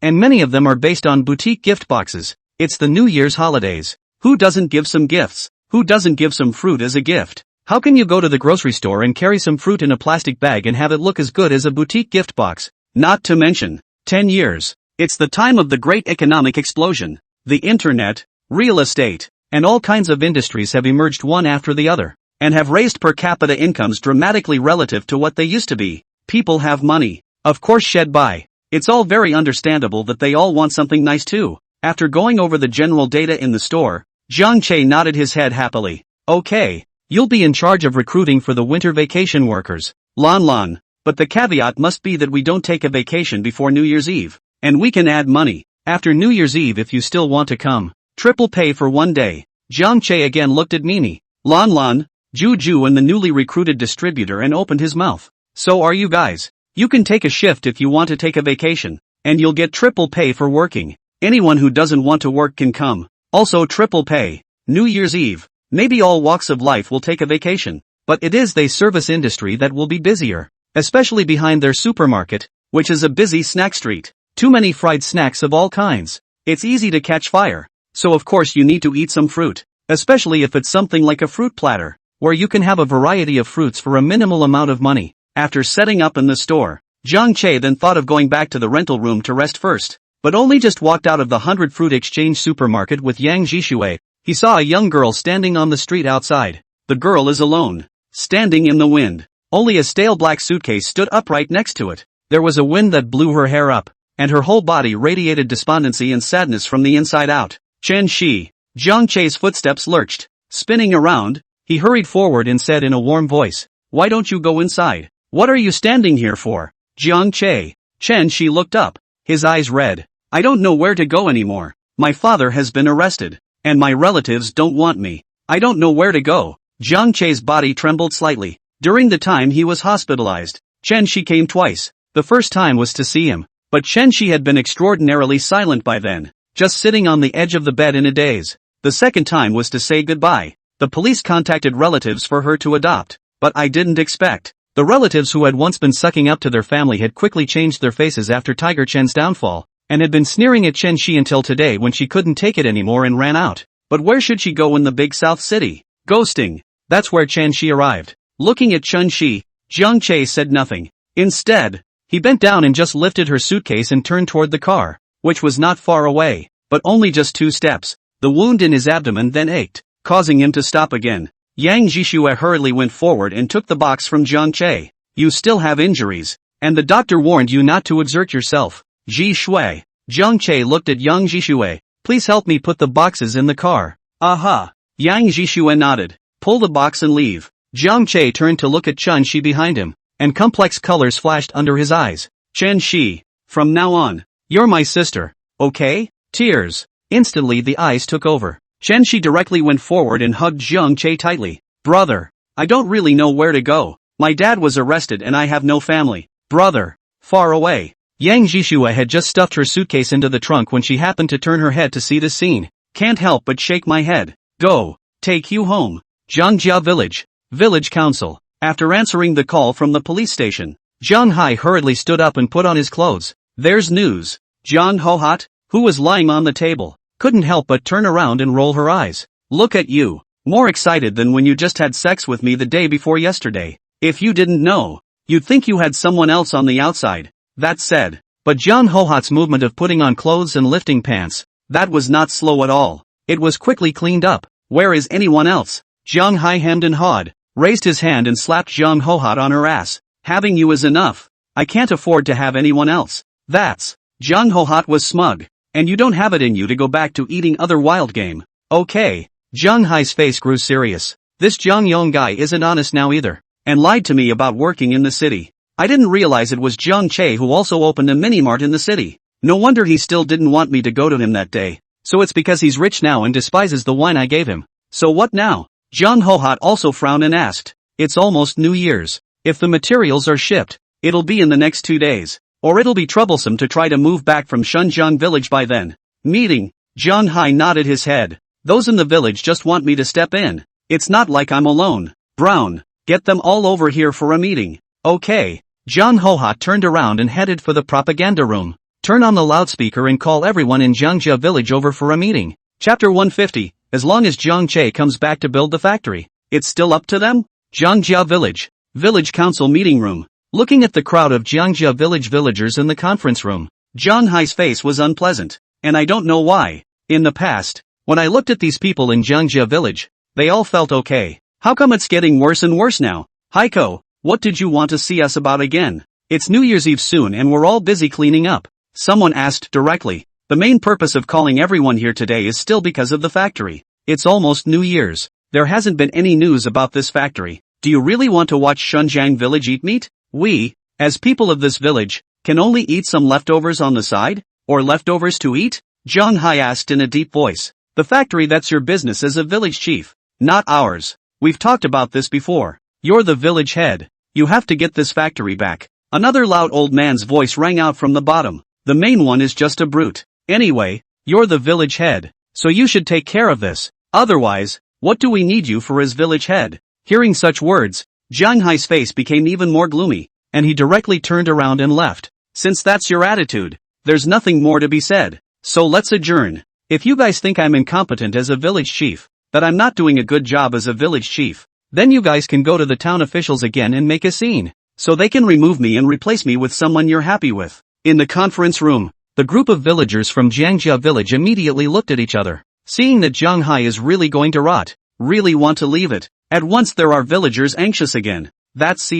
and many of them are based on boutique gift boxes. It's the New Year's holidays. Who doesn't give some gifts? Who doesn't give some fruit as a gift? How can you go to the grocery store and carry some fruit in a plastic bag and have it look as good as a boutique gift box? Not to mention, 10 years. It's the time of the great economic explosion. The internet, real estate, and all kinds of industries have emerged one after the other, and have raised per capita incomes dramatically relative to what they used to be. People have money, of course shed by. It's all very understandable that they all want something nice too. After going over the general data in the store, Jiang Che nodded his head happily. Okay, you'll be in charge of recruiting for the winter vacation workers, Lan. But the caveat must be that we don't take a vacation before New Year's Eve, and we can add money after New Year's Eve if you still want to come. Triple pay for 1 day. Jiang Che again looked at Mimi, Lan, Juju and the newly recruited distributor and opened his mouth. So are you guys? You can take a shift if you want to take a vacation, and you'll get triple pay for working. Anyone who doesn't want to work can come. Also triple pay. New Year's Eve. Maybe all walks of life will take a vacation, but it is the service industry that will be busier, especially behind their supermarket, which is a busy snack street. Too many fried snacks of all kinds. It's easy to catch fire. So of course you need to eat some fruit, especially if it's something like a fruit platter, where you can have a variety of fruits for a minimal amount of money. After setting up in the store, Jiang Che then thought of going back to the rental room to rest first, but only just walked out of the 100 Fruit Exchange supermarket with Yang Jishue. He saw a young girl standing on the street outside. The girl is alone, standing in the wind. Only a stale black suitcase stood upright next to it. There was a wind that blew her hair up, and her whole body radiated despondency and sadness from the inside out. Chen Shi. Jiang Che's footsteps lurched. Spinning around, he hurried forward and said in a warm voice, "Why don't you go inside? What are you standing here for?" Jiang Che. Chen Shi looked up, his eyes red. "I don't know where to go anymore. My father has been arrested, and my relatives don't want me. I don't know where to go." Jiang Che's body trembled slightly. During the time he was hospitalized, Chen Shi came twice. The first time was to see him, but Chen Shi had been extraordinarily silent by then, just sitting on the edge of the bed in a daze. The second time was to say goodbye. The police contacted relatives for her to adopt, but I didn't expect. The relatives who had once been sucking up to their family had quickly changed their faces after Tiger Chen's downfall, and had been sneering at Chen Shi until today when she couldn't take it anymore and ran out. But where should she go in the big south city? Ghosting. That's where Chen Shi arrived. Looking at Chen Shi, Jiang Che said nothing. Instead, he bent down and just lifted her suitcase and turned toward the car, which was not far away, but only just 2 steps. The wound in his abdomen then ached, causing him to stop again. Yang Jishue hurriedly went forward and took the box from Jiang Che. "You still have injuries, and the doctor warned you not to exert yourself." Ji Shui. Jiang Che looked at Yang Jishue. "Please help me put the boxes in the car." "Aha." Yang Jishue nodded. "Pull the box and leave." Jiang Che turned to look at Chen Shi behind him, and complex colors flashed under his eyes. "Chen Shi, from now on, you're my sister, okay?" Tears. Instantly the eyes took over. Chen Shi directly went forward and hugged Jiang Che tightly. "Brother, I don't really know where to go. My dad was arrested and I have no family." "Brother, far away." Yang Jishue had just stuffed her suitcase into the trunk when she happened to turn her head to see the scene. "Can't help but shake my head. Go. Take you home." Jiangjia Village. Village Council. After answering the call from the police station, Zhang Hai hurriedly stood up and put on his clothes. "There's news." Zhang Hohat, who was lying on the table, couldn't help but turn around and roll her eyes. "Look at you. More excited than when you just had sex with me the day before yesterday. If you didn't know, you'd think you had someone else on the outside." That said, but Zhang Hohat's movement of putting on clothes and lifting pants, that was not slow at all. It was quickly cleaned up. "Where is anyone else?" Zhang Hai hemmed and hawed, raised his hand and slapped Zhang Hohat on her ass. "Having you is enough. I can't afford to have anyone else." "That's." Zhang Hohat was smug. "And you don't have it in you to go back to eating other wild game." "Okay." Zhang Hai's face grew serious. "This Zhang Yong guy isn't honest now either, and lied to me about working in the city. I didn't realize it was Jiang Che who also opened a mini-mart in the city. No wonder he still didn't want me to go to him that day. So it's because he's rich now and despises the wine I gave him. So what now?" Zhang Hohat also frowned and asked. "It's almost New Year's. If the materials are shipped, it'll be in the next 2 days, or it'll be troublesome to try to move back from Shunjiang village by then." Meeting. Zhang Hai nodded his head. "Those in the village just want me to step in. It's not like I'm alone. Brown, get them all over here for a meeting." "Okay." Zhang Hohat turned around and headed for the propaganda room. "Turn on the loudspeaker and call everyone in Jiangjia village over for a meeting." Chapter 150, as long as Jiang Che comes back to build the factory, it's still up to them? Jiangjia village. Village council meeting room. Looking at the crowd of Jiangjia village villagers in the conference room, Zhang Hai's face was unpleasant, and I don't know why. In the past, when I looked at these people in Jiangjia village, they all felt okay. How come it's getting worse and worse now? "Heiko, what did you want to see us about again? It's New Year's Eve soon and we're all busy cleaning up," someone asked directly. "The main purpose of calling everyone here today is still because of the factory. It's almost New Year's. There hasn't been any news about this factory. Do you really want to watch Shunjiang village eat meat? We, as people of this village, can only eat some leftovers on the side? Or leftovers to eat?" Zhang Hai asked in a deep voice. "The factory, that's your business as a village chief, not ours. We've talked about this before. You're the village head. You have to get this factory back." Another loud old man's voice rang out from the bottom. "The main one is just a brute. Anyway, you're the village head, so you should take care of this. Otherwise, what do we need you for as village head?" Hearing such words, Zhang Hai's face became even more gloomy, and he directly turned around and left. "Since that's your attitude, there's nothing more to be said. So let's adjourn. If you guys think I'm incompetent as a village chief, that I'm not doing a good job as a village chief, then you guys can go to the town officials again and make a scene, so they can remove me and replace me with someone you're happy with." In the conference room, the group of villagers from Jiangjia village immediately looked at each other. Seeing that Zhang Hai is really going to rot, really want to leave it. At once there are villagers anxious again. "That's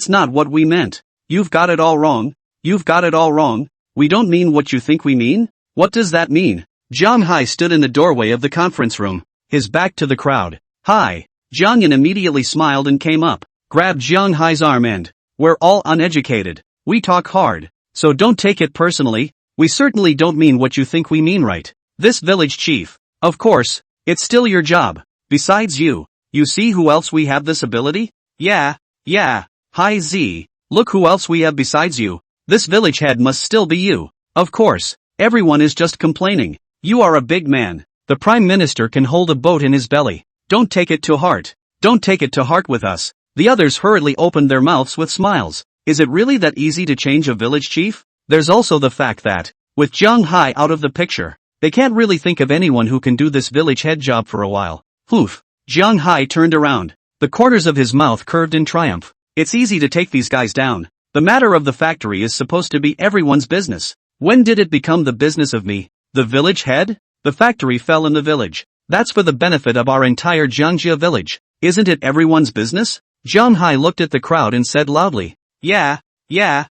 not what we meant. You've got it all wrong. You've got it all wrong. We don't mean what you think we mean? What does that mean? Jiang Hai stood in the doorway of the conference room, his back to the crowd. Hi. Jiang Yan immediately smiled and came up, grabbed Jiang Hai's arm and, we're all uneducated. We talk hard. So don't take it personally. We certainly don't mean what you think we mean, right? This village chief. Of course, it's still your job. Besides you see who else we have this ability? Yeah. Hi Z. Look who else we have besides you. This village head must still be you. Of course. Everyone is just complaining. You are a big man. The Prime Minister can hold a boat in his belly. Don't take it to heart. Don't take it to heart with us. The others hurriedly opened their mouths with smiles. Is it really that easy to change a village chief? There's also the fact that, with Jiang Hai out of the picture, they can't really think of anyone who can do this village head job for a while. Poof. Jiang Hai turned around. The corners of his mouth curved in triumph. It's easy to take these guys down. The matter of the factory is supposed to be everyone's business. When did it become the business of me, the village head? The factory fell in the village. That's for the benefit of our entire Jiangjia village. Isn't it everyone's business? Jiang Hai looked at the crowd and said loudly. Yeah. Yes.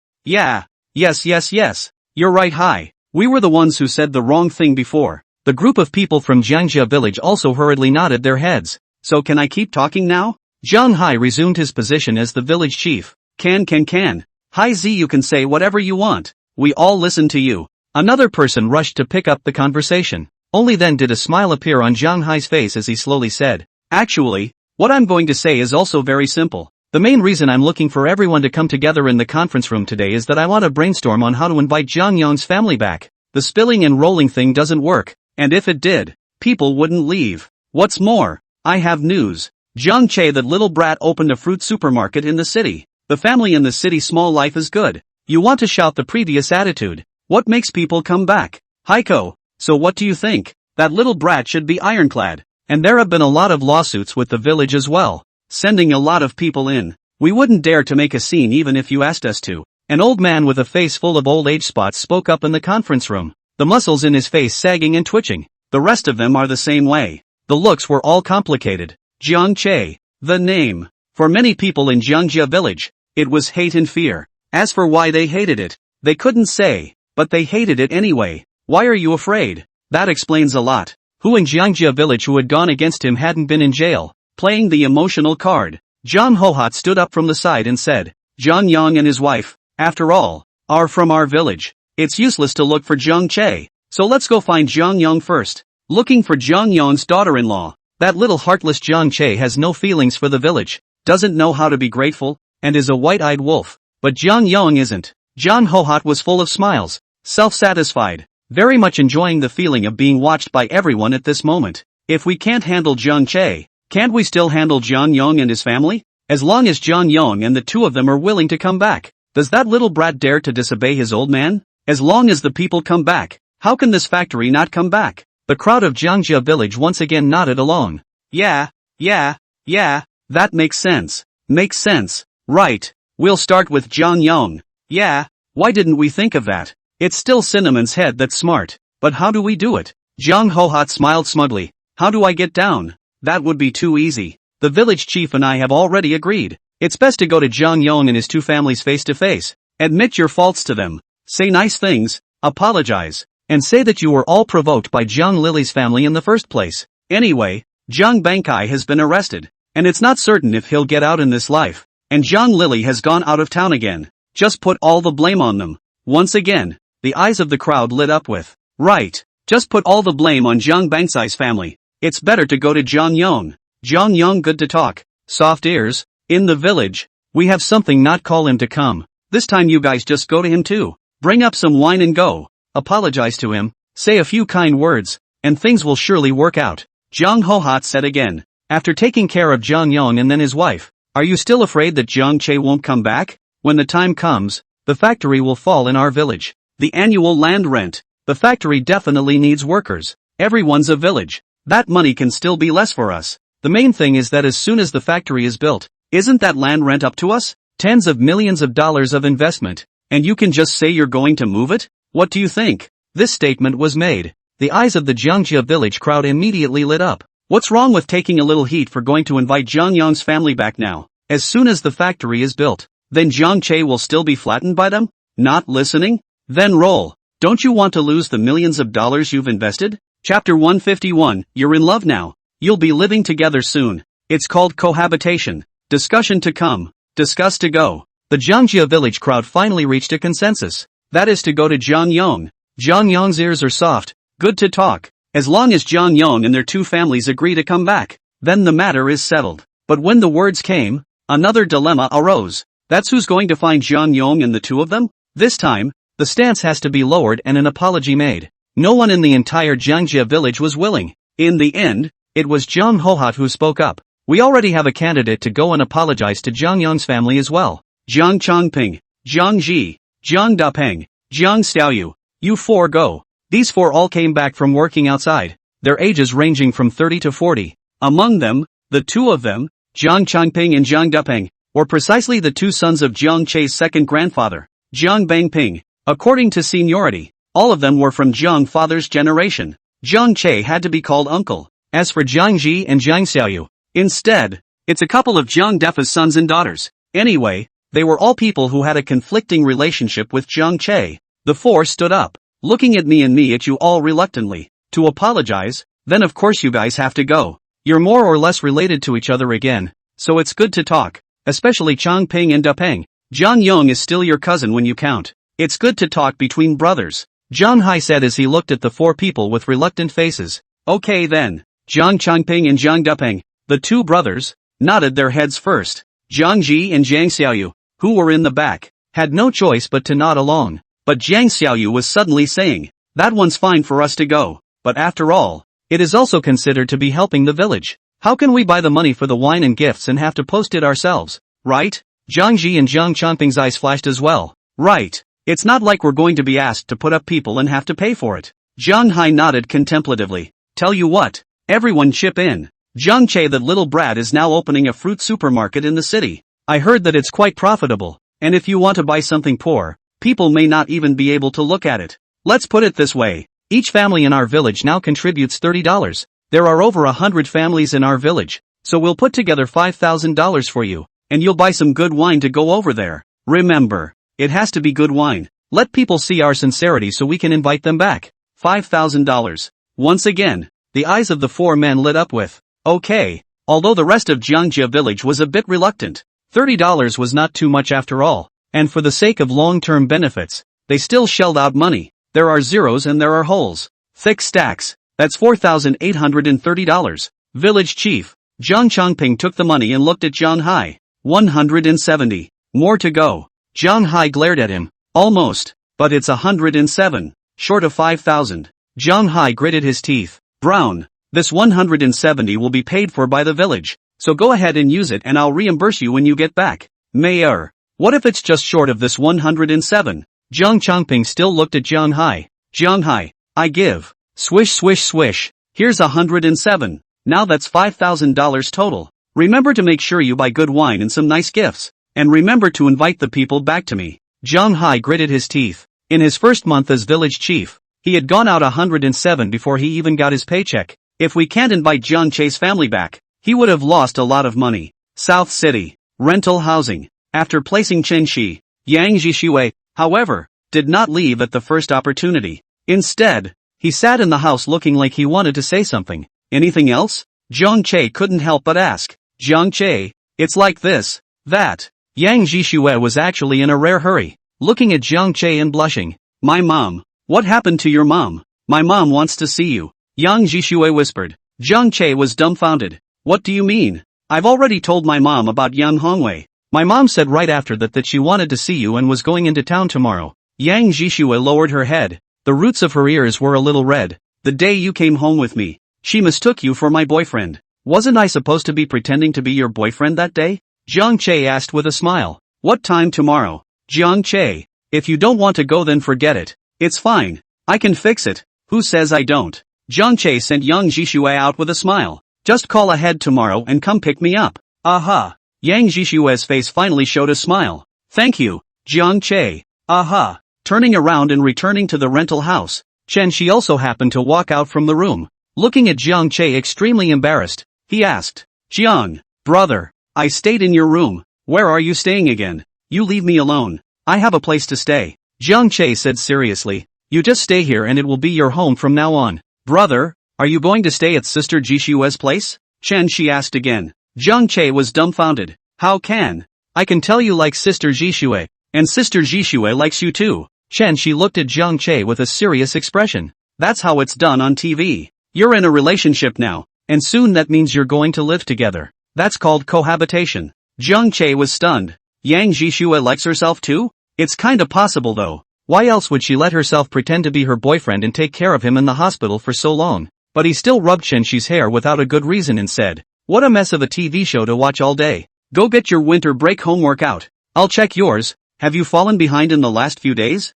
You're right, Hai. We were the ones who said the wrong thing before. The group of people from Jiangjia village also hurriedly nodded their heads. So can I keep talking now? Jiang Hai resumed his position as the village chief. Can. Hai Z, you can say whatever you want. We all listen to you. Another person rushed to pick up the conversation. Only then did a smile appear on Jiang Hai's face as he slowly said, actually, what I'm going to say is also very simple. The main reason I'm looking for everyone to come together in the conference room today is that I want to brainstorm on how to invite Jiang Yang's family back. The spilling and rolling thing doesn't work, and if it did, people wouldn't leave. What's more, I have news. Jiang Che, that little brat, opened a fruit supermarket in the city. The family in the city small life is good. You want to shout the previous attitude. What makes people come back? Heiko, so what do you think? That little brat should be ironclad. And there have been a lot of lawsuits with the village as well. Sending a lot of people in. We wouldn't dare to make a scene even if you asked us to. An old man with a face full of old age spots spoke up in the conference room. The muscles in his face sagging and twitching. The rest of them are the same way. The looks were all complicated. Jiang Che. The name. For many people in Jiangjia village, it was hate and fear. As for why they hated it, they couldn't say, but they hated it anyway. Why are you afraid? That explains a lot. Who in Jiangjia village who had gone against him hadn't been in jail? Playing the emotional card. Zhang Hohat stood up from the side and said, Zhang Yang and his wife, after all, are from our village. It's useless to look for Jiang Che, so let's go find Jiang Yang first. Looking for Jiang Yang's daughter-in-law. That little heartless Jiang Che has no feelings for the village, doesn't know how to be grateful, and is a white-eyed wolf. But Jiang Yang isn't. Zhang Hohat was full of smiles, self-satisfied, very much enjoying the feeling of being watched by everyone at this moment. If we can't handle Jiang Che, can't we still handle Jiang Yang and his family? As long as Jiang Yang and the two of them are willing to come back. Does that little brat dare to disobey his old man? As long as the people come back, how can this factory not come back? The crowd of Jiangjia village once again nodded along. Yeah, that makes sense. Makes sense. Right. We'll start with Jiang Yang. Yeah, why didn't we think of that? It's still Cinnamon's head that's smart. But how do we do it? Zhang Hohat smiled smugly. How do I get down? That would be too easy. The village chief and I have already agreed. It's best to go to Jiang Yang and his two families face to face. Admit your faults to them. Say nice things, apologize, and say that you were all provoked by Jiang Lily's family in the first place. Anyway, Jiang Bankai has been arrested, and it's not certain if he'll get out in this life. And Jiang Lily has gone out of town again. Just put all the blame on them. Once again, the eyes of the crowd lit up with, right, just put all the blame on Jiang Bankai's family. It's better to go to Jiang Yang. Jiang Yang, good to talk. Soft ears. In the village. We have something, not call him to come. This time you guys just go to him too. Bring up some wine and go. Apologize to him. Say a few kind words. And things will surely work out. Zhang Hohat said again. After taking care of Jiang Yang and then his wife. Are you still afraid that Jiang Che won't come back? When the time comes, the factory will fall in our village. The annual land rent. The factory definitely needs workers. Everyone's a village. That money can still be less for us. The main thing is that as soon as the factory is built, isn't that land rent up to us? Tens of millions of dollars of investment. And you can just say you're going to move it? What do you think? This statement was made. The eyes of the Jiangjia village crowd immediately lit up. What's wrong with taking a little heat for going to invite Jiang Yang's family back now? As soon as the factory is built, then Jiang Che will still be flattened by them? Not listening? Then roll. Don't you want to lose the millions of dollars you've invested? Chapter 151, You're in love now. You'll be living together soon. It's called cohabitation. Discussion to come. Discuss to go. The Jiangjia village crowd finally reached a consensus. That is to go to Jiangyong. Jiangyong's ears are soft. Good to talk. As long as Jiangyong and their two families agree to come back, then the matter is settled. But when the words came, another dilemma arose. That's who's going to find Jiangyong and the two of them? This time, the stance has to be lowered and an apology made. No one in the entire Jiangjia village was willing. In the end, it was Jiang Hohat who spoke up. We already have a candidate to go and apologize to Jiangyong's family as well. Jiang Chongping, Jiang Ji, Jiang Dapeng, Jiang Xiaoyu. You four go. These four all came back from working outside, their ages ranging from 30 to 40. Among them, the two of them, Jiang Chongping and Jiang Dapeng, were precisely the two sons of Jiang Che's second grandfather, Jiang Bangping. According to seniority, all of them were from Jiang father's generation. Jiang Che had to be called uncle. As for Jiang Ji and Jiang Xiaoyu, instead, it's a couple of Jiang Defa's sons and daughters. Anyway, they were all people who had a conflicting relationship with Jiang Che. The four stood up, looking at me at you all reluctantly. To apologize? Then of course you guys have to go. You're more or less related to each other again, so it's good to talk. Especially Chongping and Dapeng. Jiang Yong is still your cousin when you count. It's good to talk between brothers. Jiang Hai said as he looked at the four people with reluctant faces. Okay then. Jiang Chongping and Jiang Dapeng, the two brothers, nodded their heads first. Jiang Ji and Jiang Xiaoyu, who were in the back, had no choice but to nod along. But Jiang Xiaoyu was suddenly saying, that one's fine for us to go, but after all, it is also considered to be helping the village. How can we buy the money for the wine and gifts and have to post it ourselves, right? Jiang Ji and Jiang Chongping's eyes flashed as well. Right. It's not like we're going to be asked to put up people and have to pay for it. Jiang Hai nodded contemplatively. Tell you what, everyone chip in. Jiang Che, that little brat, is now opening a fruit supermarket in the city. I heard that it's quite profitable, and if you want to buy something poor, people may not even be able to look at it. Let's put it this way. Each family in our village now contributes $30. There are over 100 families in our village, so we'll put together $5,000 for you, and you'll buy some good wine to go over there. Remember, it has to be good wine. Let people see our sincerity so we can invite them back. $5,000. Once again, the eyes of the four men lit up with, okay, although the rest of Jiangjia village was a bit reluctant. $30 was not too much after all, and for the sake of long-term benefits, they still shelled out money. There are zeros and there are holes. Thick stacks. That's $4,830. Village chief, Jiang Chongping, took the money and looked at Jiang Hai. 170. More to go. Jiang Hai glared at him. Almost. But it's 107. Short of 5,000. Jiang Hai gritted his teeth. Brown. This 170 will be paid for by the village, so go ahead and use it and I'll reimburse you when you get back. Mayor. What if it's just short of this 107? Jiang Chongping still looked at Jiang Hai. Jiang Hai, I give. Swish swish swish. Here's 107. Now that's $5,000 total. Remember to make sure you buy good wine and some nice gifts. And remember to invite the people back to me. Jiang Hai gritted his teeth. In his first month as village chief, he had gone out 107 before he even got his paycheck. If we can't invite Jiang Che's family back, he would have lost a lot of money. South City. Rental housing. After placing Chen Shi, Yang Jishui, however, did not leave at the first opportunity. Instead, he sat in the house looking like he wanted to say something. Anything else? Jiang Che couldn't help but ask. Jiang Che, it's like this, that. Yang Jishui was actually in a rare hurry, looking at Jiang Che and blushing. My mom. What happened to your mom? My mom wants to see you. Yang Jishui whispered. Jiang Che was dumbfounded. What do you mean? I've already told my mom about Yang Hongwei. My mom said right after that she wanted to see you and was going into town tomorrow. Yang Jishui lowered her head. The roots of her ears were a little red. The day you came home with me, she mistook you for my boyfriend. Wasn't I supposed to be pretending to be your boyfriend that day? Jiang Che asked with a smile. What time tomorrow? Jiang Che, if you don't want to go then forget it. It's fine. I can fix it. Who says I don't? Jiang Che sent Yang Jishui out with a smile. Just call ahead tomorrow and come pick me up. Aha. Yang Jishui's face finally showed a smile. Thank you, Jiang Che. Aha. Turning around and returning to the rental house, Chen Shi also happened to walk out from the room. Looking at Jiang Che extremely embarrassed, he asked, Jiang, brother, I stayed in your room. Where are you staying again? You leave me alone. I have a place to stay. Jiang Che said seriously. You just stay here and it will be your home from now on. Brother, are you going to stay at Sister Jishue's place? Chen Shi asked again. Jiang Che was dumbfounded. How can? I can tell you like Sister Jishue, and Sister Jishue likes you too. Chen Shi looked at Jiang Che with a serious expression. That's how it's done on TV. You're in a relationship now, and soon that means you're going to live together. That's called cohabitation. Jiang Che was stunned. Yang Jishue likes herself too? It's kinda possible though. Why else would she let herself pretend to be her boyfriend and take care of him in the hospital for so long? But he still rubbed Chen Shi's hair without a good reason and said, what a mess of a TV show to watch all day. Go get your winter break homework out. I'll check yours. Have you fallen behind in the last few days?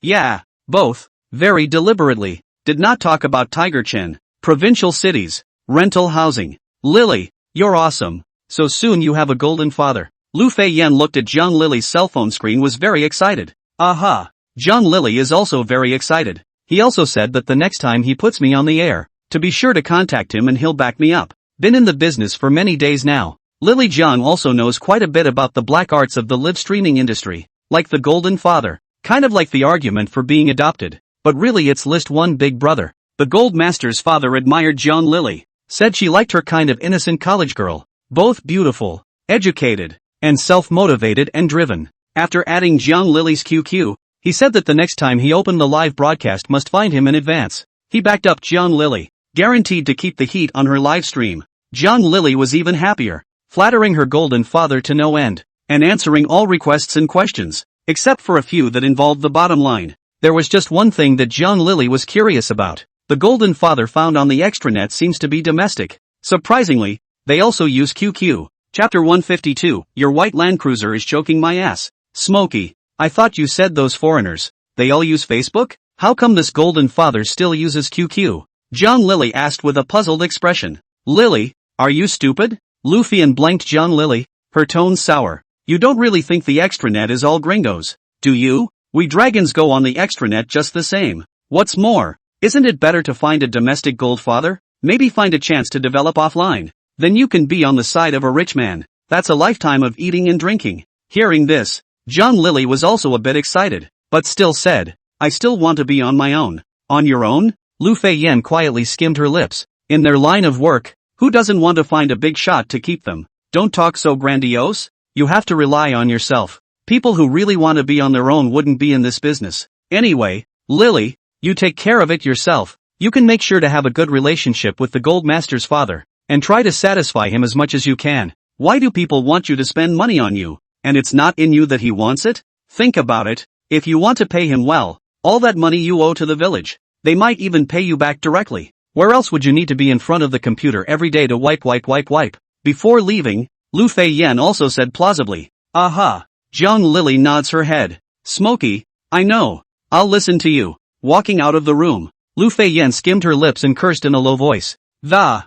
Yeah. Both. Very deliberately. Did not talk about Tiger Chen. Provincial cities. Rental housing. Lily, you're awesome. So soon you have a golden father. Lu Feiyan looked at Zhang Lily's cell phone screen was very excited. Aha. Zhang Lily is also very excited. He also said that the next time he puts me on the air, to be sure to contact him and he'll back me up. Been in the business for many days now. Lily Zhang also knows quite a bit about the black arts of the live streaming industry. Like the golden father. Kind of like the argument for being adopted. But really it's list one big brother. The gold master's father admired Zhang Lily. Said she liked her kind of innocent college girl. Both beautiful, educated, and self-motivated and driven. After adding Zhang Lily's QQ, he said that the next time he opened the live broadcast must find him in advance. He backed up Zhang Lily, guaranteed to keep the heat on her live stream. Zhang Lily was even happier, flattering her golden father to no end, and answering all requests and questions, except for a few that involved the bottom line. There was just one thing that Zhang Lily was curious about. The golden father found on the extranet seems to be domestic. Surprisingly, they also use QQ. Chapter 152, Your white Land Cruiser is choking my ass. Smokey, I thought you said those foreigners, they all use Facebook? How come this golden father still uses QQ? Zhang Lily asked with a puzzled expression. Lily, are you stupid? Lu Fian blanked Zhang Lily, her tone sour. You don't really think the extranet is all gringos, do you? We dragons go on the extranet just the same. What's more, isn't it better to find a domestic gold father? Maybe find a chance to develop offline. Then you can be on the side of a rich man. That's a lifetime of eating and drinking. Hearing this, Zhang Lily was also a bit excited, but still said, I still want to be on my own. On your own? Lu Feiyan quietly skimmed her lips. In their line of work, who doesn't want to find a big shot to keep them? Don't talk so grandiose. You have to rely on yourself. People who really want to be on their own wouldn't be in this business. Anyway, Lily, you take care of it yourself. You can make sure to have a good relationship with the gold master's father, and try to satisfy him as much as you can. Why do people want you to spend money on you? And it's not in you that he wants it? Think about it. If you want to pay him well, all that money you owe to the village, they might even pay you back directly. Where else would you need to be in front of the computer every day to wipe? Before leaving, Lu Feiyan also said plausibly. Aha. Zhang Lily nods her head. Smokey, I know. I'll listen to you. Walking out of the room, Lu Feiyan skimmed her lips and cursed in a low voice. The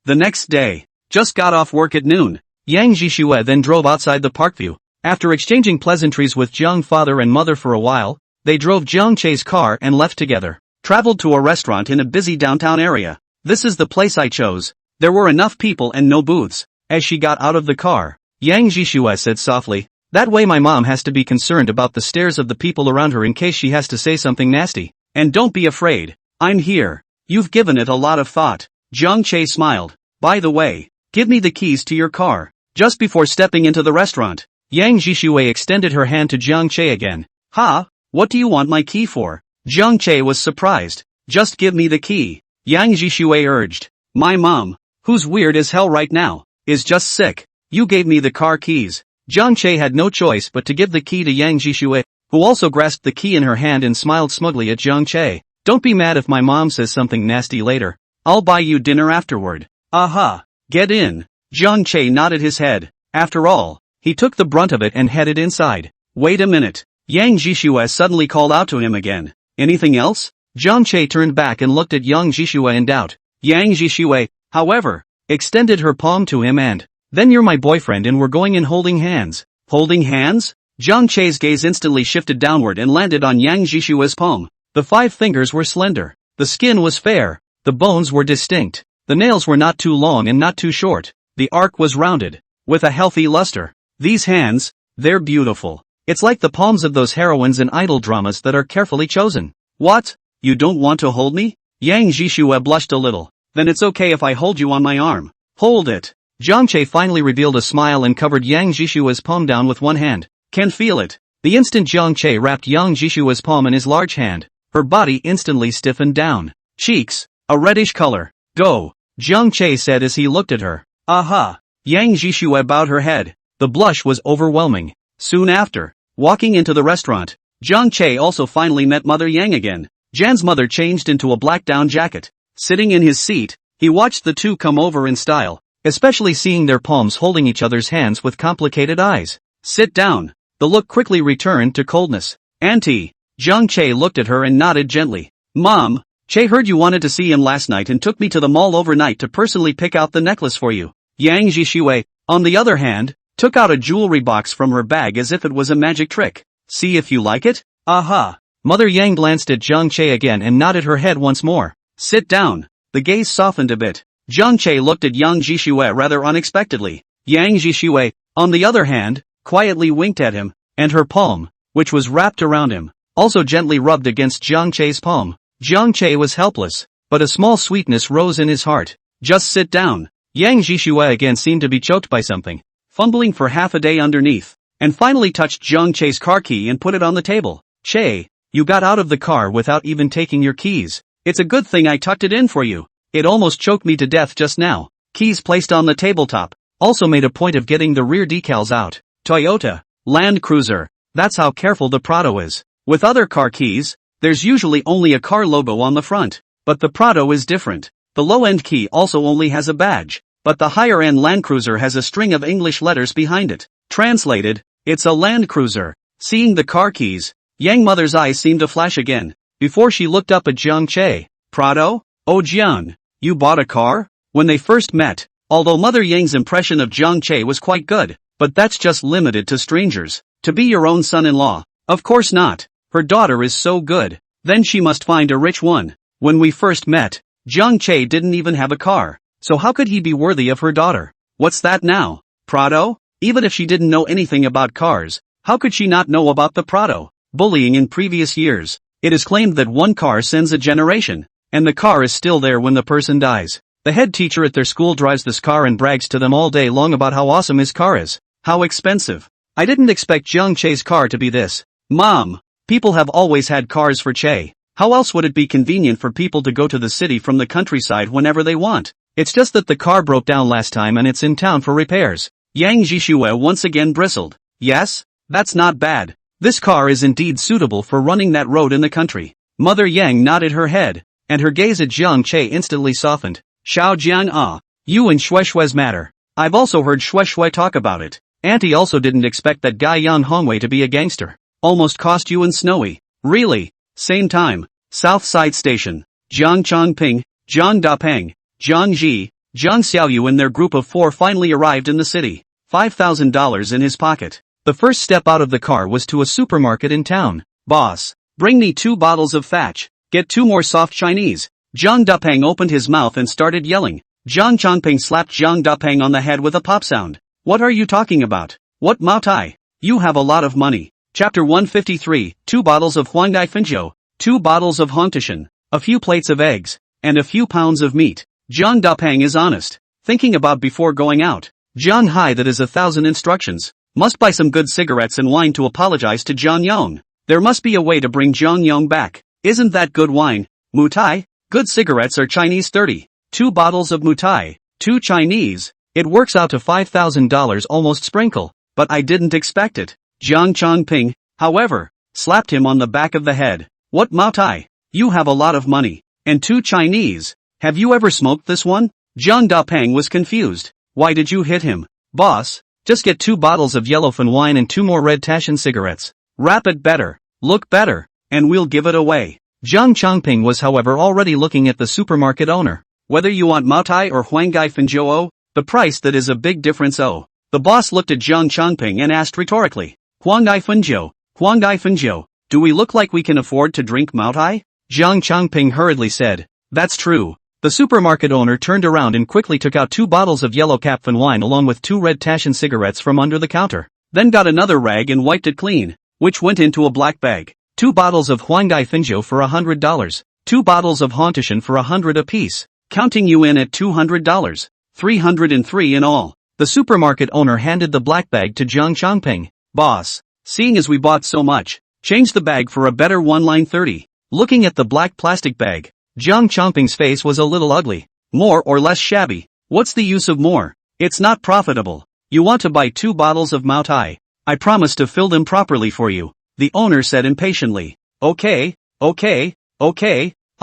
next day, just got off work at noon. Yang Jishue then drove outside the Parkview. After exchanging pleasantries with Zhang father and mother for a while, they drove Zhang Che's car and left together. Traveled to a restaurant in a busy downtown area. This is the place I chose. There were enough people and no booths. As she got out of the car, Yang Jishue said softly, that way my mom has to be concerned about the stares of the people around her in case she has to say something nasty. And don't be afraid. I'm here. You've given it a lot of thought. Zhang Che smiled. By the way, give me the keys to your car. Just before stepping into the restaurant, Yang Jishue extended her hand to Zhang Che again. Ha? What do you want my key for? Zhang Che was surprised. Just give me the key. Yang Jishue urged. My mom, who's weird as hell right now, is just sick. You gave me the car keys. Zhang Che had no choice but to give the key to Yang Jishue, who also grasped the key in her hand and smiled smugly at Zhang Che. Don't be mad if my mom says something nasty later. I'll buy you dinner afterward. Aha. Get in. Zhang Che nodded his head. After all, he took the brunt of it and headed inside. Wait a minute. Yang Jishue suddenly called out to him again. Anything else? Zhang Che turned back and looked at Yang Jishue in doubt. Yang Jishue, however, extended her palm to him and, then you're my boyfriend and we're going in holding hands. Holding hands? Zhang Che's gaze instantly shifted downward and landed on Yang Jishue's palm. The 5 fingers were slender. The skin was fair. The bones were distinct. The nails were not too long and not too short. The arc was rounded, with a healthy luster. These hands, they're beautiful. It's like the palms of those heroines in idol dramas that are carefully chosen. What? You don't want to hold me? Yang Jishue blushed a little. Then it's okay if I hold you on my arm. Hold it. Jiang Che finally revealed a smile and covered Yang Jishue's palm down with one hand. Can feel it. The instant Jiang Che wrapped Yang Jishue's palm in his large hand, her body instantly stiffened down. Cheeks, a reddish color. Go. Jiang Che said as he looked at her. Aha. Yang Jishue bowed her head. The blush was overwhelming. Soon after, walking into the restaurant, Jiang Che also finally met Mother Yang again. Jan's mother changed into a black down jacket. Sitting in his seat, he watched the two come over in style, especially seeing their palms holding each other's hands with complicated eyes. Sit down. The look quickly returned to coldness. Auntie. Jiang Che looked at her and nodded gently. Mom, Che heard you wanted to see him last night and took me to the mall overnight to personally pick out the necklace for you. Yang Jishue, on the other hand, took out a jewelry box from her bag as if it was a magic trick. See if you like it? Aha. Mother Yang glanced at Jiang Che again and nodded her head once more. Sit down. The gaze softened a bit. Jiang Che looked at Yang Jishue rather unexpectedly. Yang Jishue, on the other hand, quietly winked at him, and her palm, which was wrapped around him, also gently rubbed against Jiang Che's palm. Jiang Che was helpless, but a small sweetness rose in his heart. Just sit down. Yang Jishue again seemed to be choked by something, fumbling for half a day underneath, and finally touched Jiang Che's car key and put it on the table. Che, you got out of the car without even taking your keys. It's a good thing I tucked it in for you. It almost choked me to death just now. Keys placed on the tabletop. Also made a point of getting the rear decals out. Toyota, Land Cruiser. That's how careful the Prado is. With other car keys, there's usually only a car logo on the front. But the Prado is different. The low-end key also only has a badge, but the higher-end Land Cruiser has a string of English letters behind it. Translated, it's a Land Cruiser. Seeing the car keys, Yang Mother's eyes seemed to flash again, before she looked up at Jiang Che. Prado? Oh Jiang, you bought a car? When they first met, although Mother Yang's impression of Jiang Che was quite good, but that's just limited to strangers. To be your own son-in-law? Of course not. Her daughter is so good. Then she must find a rich one. When we first met, Jiang Che didn't even have a car, so how could he be worthy of her daughter? What's that now? Prado? Even if she didn't know anything about cars, how could she not know about the Prado? Bullying in previous years. It is claimed that one car sends a generation, and the car is still there when the person dies. The head teacher at their school drives this car and brags to them all day long about how awesome his car is. How expensive. I didn't expect Jiang Che's car to be this. Mom, people have always had cars for Che. How else would it be convenient for people to go to the city from the countryside whenever they want? It's just that the car broke down last time and it's in town for repairs. Yang Jishue once again bristled. Yes? That's not bad. This car is indeed suitable for running that road in the country. Mother Yang nodded her head, and her gaze at Jiang Che instantly softened. Xiao Jiang ah. You and Shueshue's matter. I've also heard Shueshue talk about it. Auntie also didn't expect that guy Yan Hongwei to be a gangster. Almost cost you and Snowy. Really? Same time. South Side Station. Jiang Chongping, Jiang Dapeng, Jiang Ji, Jiang Xiaoyu and their group of 4 finally arrived in the city. $5,000 in his pocket. The first step out of the car was to a supermarket in town. Boss, bring me 2 bottles of Thatch. Get 2 more soft Chinese. Jiang Dapeng opened his mouth and started yelling. Jiang Chongping slapped Jiang Dapeng on the head with a pop sound. What are you talking about? What Mao Tai? You have a lot of money. Chapter 153, 2 bottles of Huangdai Finjiu, 2 bottles of Hongtashan, a few plates of eggs, and a few pounds of meat. Jiang Dapeng is honest. Thinking about before going out. Jiang Hai, that is 1,000 instructions. Must buy some good cigarettes and wine to apologize to Jiang Yong. There must be a way to bring Jiang Yong back. Isn't that good wine? Mutai? Good cigarettes are Chinese 30. 2 bottles of Mutai. 2 Chinese. It works out to $5,000 almost sprinkle. But I didn't expect it. Jiang Chongping, however, slapped him on the back of the head. What Mao Tai? You have a lot of money. And 2 Chinese. Have you ever smoked this one? Jiang Dapeng was confused. Why did you hit him? Boss, just get 2 bottles of yellowfin wine and 2 more red Tashan cigarettes. Wrap it better. Look better. And we'll give it away. Jiang Chongping was however already looking at the supermarket owner. Whether you want Mao Tai or Huanggai Finjiu, the price that is a big difference. Oh. The boss looked at Jiang Chongping and asked rhetorically. Huanggai Finjiu, do we look like we can afford to drink Mao Tai? Jiang Chongping hurriedly said. That's true. The supermarket owner turned around and quickly took out 2 bottles of yellow Capfin wine along with 2 red Tashan cigarettes from under the counter. then got another rag and wiped it clean, which went into a black bag. 2 bottles of Huangai Finjo for $100. 2 bottles of Hontishan for $100 apiece, counting you in at $200. 303 in all. The supermarket owner handed the black bag to Jiang Chongping. Boss, seeing as we bought so much, change the bag for a better one line 30. Looking at the black plastic bag, Jiang Chongping's face was a little ugly. More or less shabby. What's the use of more? It's not profitable. You want to buy 2 bottles of Mao Tai. I promise to fill them properly for you, the owner said impatiently. Okay, I'll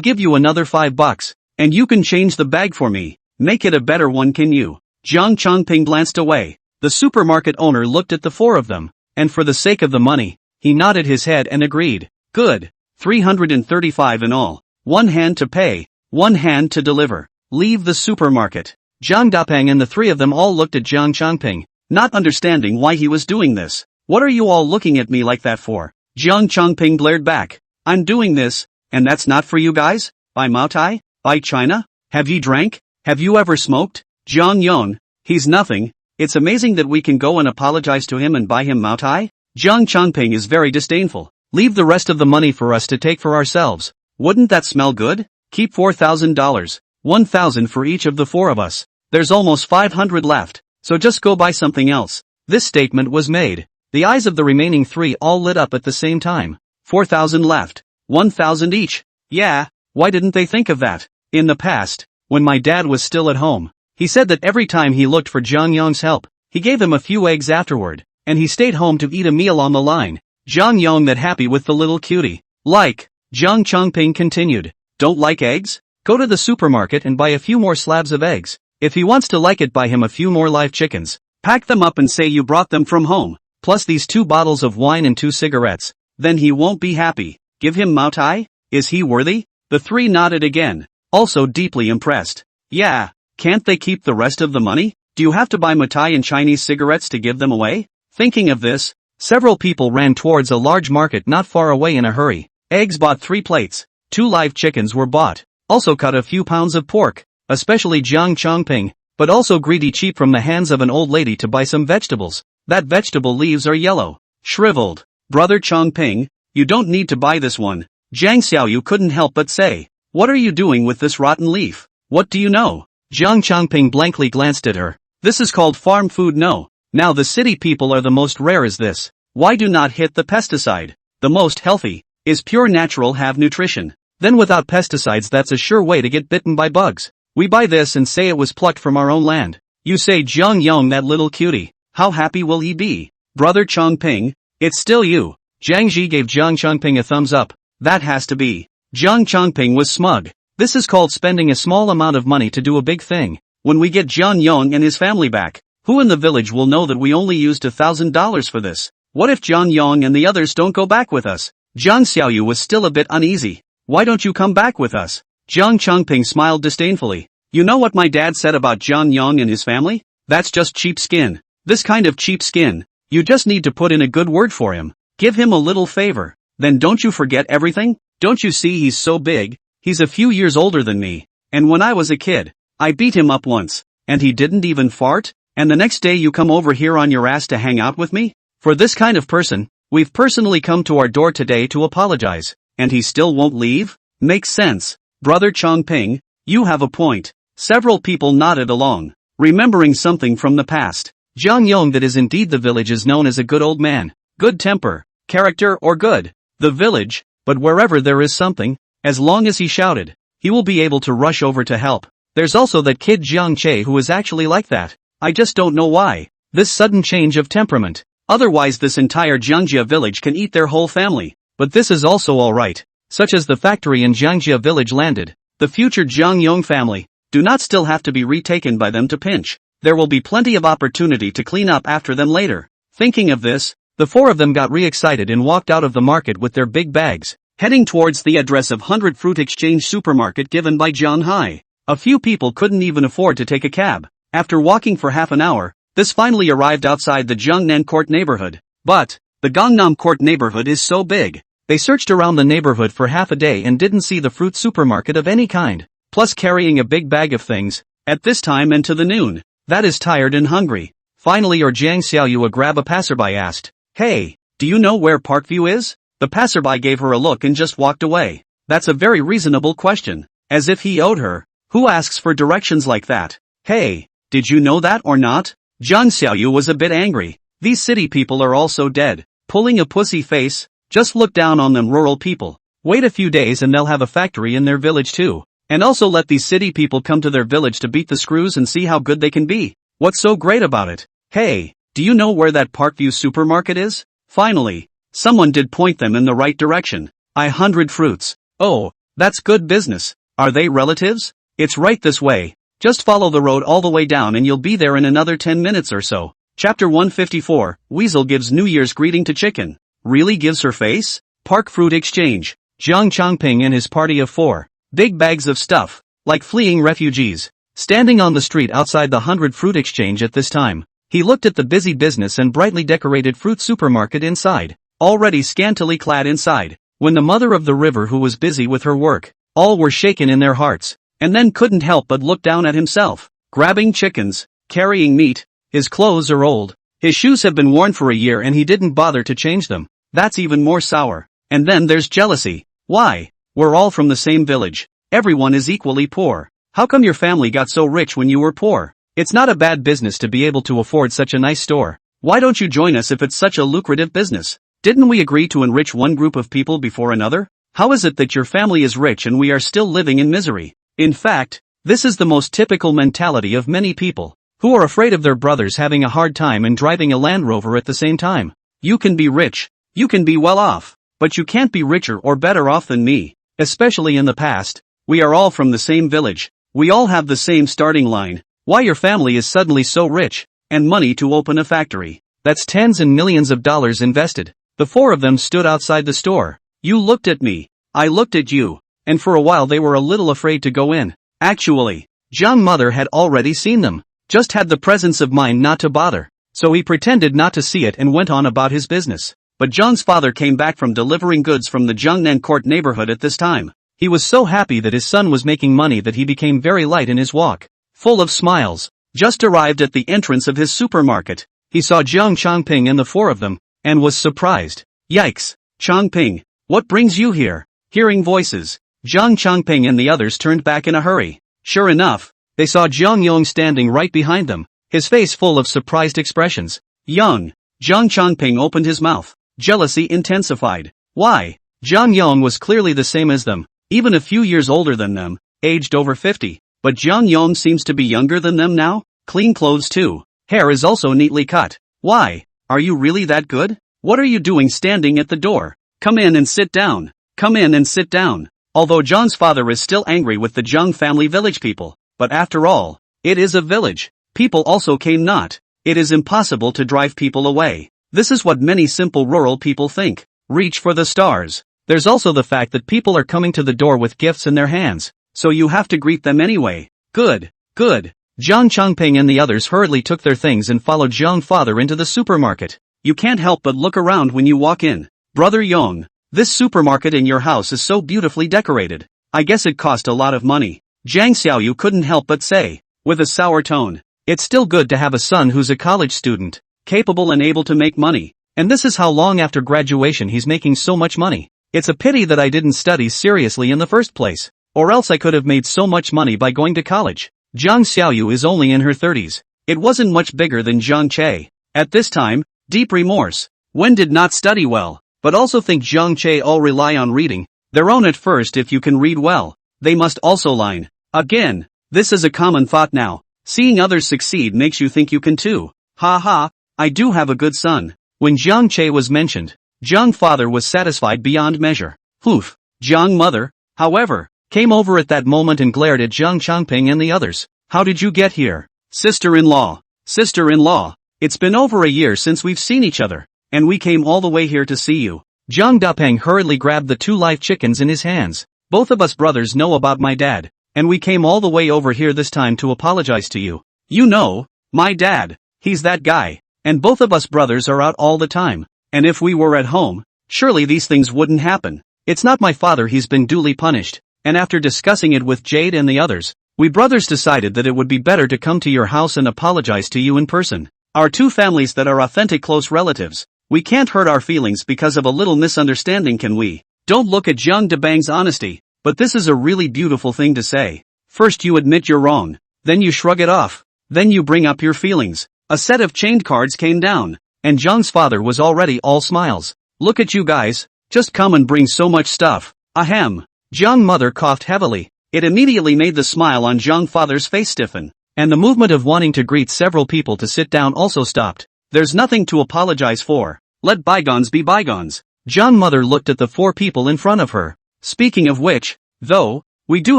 give you another $5, and you can change the bag for me. Make it a better one, can you? Jiang Chongping glanced away. The supermarket owner looked at the 4 of them, and for the sake of the money, he nodded his head and agreed. Good. 335 in all. 1 hand to pay, 1 hand to deliver. Leave the supermarket. Jiang Dapeng and the 3 of them all looked at Jiang Chongping, not understanding why he was doing this. What are you all looking at me like that for? Jiang Chongping glared back. I'm doing this, and that's not for you guys? Buy Mao Tai? Buy China? Have ye drank? Have you ever smoked? Jiang Yong, he's nothing. It's amazing that we can go and apologize to him and buy him Mao Tai? Jiang Chongping is very disdainful. Leave the rest of the money for us to take for ourselves. Wouldn't that smell good? Keep $4,000, 1,000 for each of the 4 of us. There's almost 500 left, so just go buy something else. This statement was made. The eyes of the remaining 3 all lit up at the same time. 4,000 left, 1,000 each. Yeah, why didn't they think of that? In the past, when my dad was still at home, he said that every time he looked for Jiang Yong's help, he gave him a few eggs afterward, and he stayed home to eat a meal on the line. Jiang Yong that happy with the little cutie. Like, Jiang Chongping continued. Don't like eggs? Go to the supermarket and buy a few more slabs of eggs. If he wants to like it, buy him a few more live chickens. Pack them up and say you brought them from home, plus these 2 bottles of wine and 2 cigarettes. Then he won't be happy. Give him Mao Tai? Is he worthy? The 3 nodded again, also deeply impressed. Yeah, can't they keep the rest of the money? Do you have to buy Mao Tai and Chinese cigarettes to give them away? Thinking of this, several people ran towards a large market not far away in a hurry. Eggs bought 3 plates, 2 live chickens were bought, also cut a few pounds of pork, especially Jiang Chongping, but also greedy cheap from the hands of an old lady to buy some vegetables. That vegetable leaves are yellow, shriveled. Brother Chongping, you don't need to buy this one. Jiang Xiaoyu couldn't help but say. What are you doing with this rotten leaf? What do you know? Jiang Chongping blankly glanced at her. This is called farm food, no. Now the city people are the most rare as this. Why do not hit the pesticide? The most healthy is pure natural, have nutrition. Then without pesticides, that's a sure way to get bitten by bugs. We buy this and say it was plucked from our own land. You say Jiang Yong, that little cutie. How happy will he be? Brother Chongping, it's still you. Jiang Ji gave Jiang Chongping a thumbs up. That has to be. Jiang Chongping was smug. This is called spending a small amount of money to do a big thing. When we get Jiang Yong and his family back, who in the village will know that we only used $1,000 for this? What if Jiang Yong and the others don't go back with us? Jiang Xiaoyu was still a bit uneasy. Why don't you come back with us? Jiang Chongping smiled disdainfully. You know what my dad said about Jiang Yong and his family? That's just cheap skin. This kind of cheap skin. You just need to put in a good word for him. Give him a little favor. Then don't you forget everything? Don't you see he's so big? He's a few years older than me. And when I was a kid, I beat him up once. And he didn't even fart? And the next day you come over here on your ass to hang out with me? For this kind of person, we've personally come to our door today to apologize. And he still won't leave? Makes sense. Brother Chongping, you have a point. Several people nodded along, remembering something from the past. Jiang Yong, that is indeed the village, is known as a good old man. Good temper, character, or good. The village, but wherever there is something, as long as he shouted, he will be able to rush over to help. There's also that kid Jiang Che who is actually like that. I just don't know why. This sudden change of temperament. Otherwise this entire Jiangjia village can eat their whole family. But this is also alright. Such as the factory in Jiangjia village landed. The future Jiang Yong family do not still have to be retaken by them to pinch. There will be plenty of opportunity to clean up after them later. Thinking of this, the 4 of them got re-excited and walked out of the market with their big bags, heading towards the address of 100 Fruit Exchange supermarket given by Jiang Hai. A few people couldn't even afford to take a cab. After walking for half an hour, this finally arrived outside the Jiangnan Court neighborhood. But the Gangnam Court neighborhood is so big. They searched around the neighborhood for half a day and didn't see the fruit supermarket of any kind. Plus carrying a big bag of things, at this time and to the noon, that is tired and hungry. Finally, Jiang Xiaoyu grab a passerby asked, "Hey, do you know where Parkview is?" The passerby gave her a look and just walked away. That's a very reasonable question. As if he owed her. Who asks for directions like that? Hey, did you know that or not? Jiang Xiaoyu was a bit angry. These city people are all so dead. Pulling a pussy face, just look down on them rural people. Wait a few days and they'll have a factory in their village too. And also let these city people come to their village to beat the screws and see how good they can be. What's so great about it? Hey, do you know where that Parkview supermarket is? Finally, someone did point them in the right direction. 100 fruits. Oh, that's good business. Are they relatives? It's right this way. Just follow the road all the way down and you'll be there in another 10 minutes or so. Chapter 154, Weasel gives New Year's greeting to chicken. Really gives her face? Park fruit exchange. Jiang Changping and his party of 4. Big bags of stuff. Like fleeing refugees. Standing on the street outside the 100 fruit exchange at this time. He looked at the busy business and brightly decorated fruit supermarket inside. Already scantily clad inside. When the mother of the river who was busy with her work. All were shaken in their hearts. And then couldn't help but look down at himself. Grabbing chickens. Carrying meat. His clothes are old. His shoes have been worn for a year and he didn't bother to change them. That's even more sour. And then there's jealousy. Why? We're all from the same village. Everyone is equally poor. How come your family got so rich when you were poor? It's not a bad business to be able to afford such a nice store. Why don't you join us if it's such a lucrative business? Didn't we agree to enrich one group of people before another? How is it that your family is rich and we are still living in misery? In fact, this is the most typical mentality of many people, who are afraid of their brothers having a hard time and driving a Land Rover at the same time. You can be rich, you can be well off, but you can't be richer or better off than me, especially in the past. We are all from the same village, we all have the same starting line. Why your family is suddenly so rich, and money to open a factory. That's tens and millions of dollars invested. The 4 of them stood outside the store. You looked at me, I looked at you, and for a while they were a little afraid to go in. Actually, Jiang mother had already seen them, just had the presence of mind not to bother, so he pretended not to see it and went on about his business. But Jiang's father came back from delivering goods from the Jiangnan court neighborhood at this time. He was so happy that his son was making money that he became very light in his walk. Full of smiles, just arrived at the entrance of his supermarket. He saw Jiang Changping and the 4 of them, and was surprised. Yikes, Changping, what brings you here? Hearing voices, Jiang Changping and the others turned back in a hurry. Sure enough, they saw Jiang Yong standing right behind them, his face full of surprised expressions. Jiang Changping opened his mouth. Jealousy intensified. Why? Jiang Yong was clearly the same as them, even a few years older than them, aged over 50. But Jiang Yong seems to be younger than them now? Clean clothes too. Hair is also neatly cut. Why? Are you really that good? What are you doing standing at the door? Come in and sit down. Come in and sit down. Although Jiang's father is still angry with the Jiang family village people, but after all, it is a village. People also came not. It is impossible to drive people away. This is what many simple rural people think. Reach for the stars. There's also the fact that people are coming to the door with gifts in their hands. So you have to greet them anyway. Good, good. Jiang Changping and the others hurriedly took their things and followed Jiang's father into the supermarket. You can't help but look around when you walk in. Brother Yong, this supermarket in your house is so beautifully decorated. I guess it cost a lot of money. Jiang Xiaoyu couldn't help but say, with a sour tone. It's still good to have a son who's a college student, capable and able to make money. And this is how long after graduation he's making so much money. It's a pity that I didn't study seriously in the first place. Or else I could have made so much money by going to college. Jiang Xiaoyu is only in her 30s. It wasn't much bigger than Jiang Che. At this time, deep remorse. Wen did not study well, but also think Jiang Che all rely on reading. Their own at first. If you can read well, they must also line. Again, this is a common thought now. Seeing others succeed makes you think you can too. Ha ha, I do have a good son. When Jiang Che was mentioned, Jiang father was satisfied beyond measure. Poof. Jiang mother, however, came over at that moment and glared at Jiang Changping and the others. How did you get here? Sister-in-law. Sister-in-law. It's been over a year since we've seen each other, and we came all the way here to see you. Jiang Dapeng hurriedly grabbed the 2 live chickens in his hands. Both of us brothers know about my dad, and we came all the way over here this time to apologize to you. You know, my dad, he's that guy, and both of us brothers are out all the time, and if we were at home, surely these things wouldn't happen. It's not my father, he's been duly punished. And after discussing it with Jade and the others, we brothers decided that it would be better to come to your house and apologize to you in person. Our two families that are authentic close relatives. We can't hurt our feelings because of a little misunderstanding, can we? Don't look at Jiang Debang's honesty, but this is a really beautiful thing to say. First you admit you're wrong, then you shrug it off, then you bring up your feelings. A set of chained cards came down, and Jiang's father was already all smiles. Look at you guys, just come and bring so much stuff. Ahem. Jiang mother coughed heavily. It immediately made the smile on Jiang father's face stiffen, and the movement of wanting to greet several people to sit down also stopped. There's nothing to apologize for. Let bygones be bygones. Jiang mother looked at the four people in front of her. Speaking of which, though, we do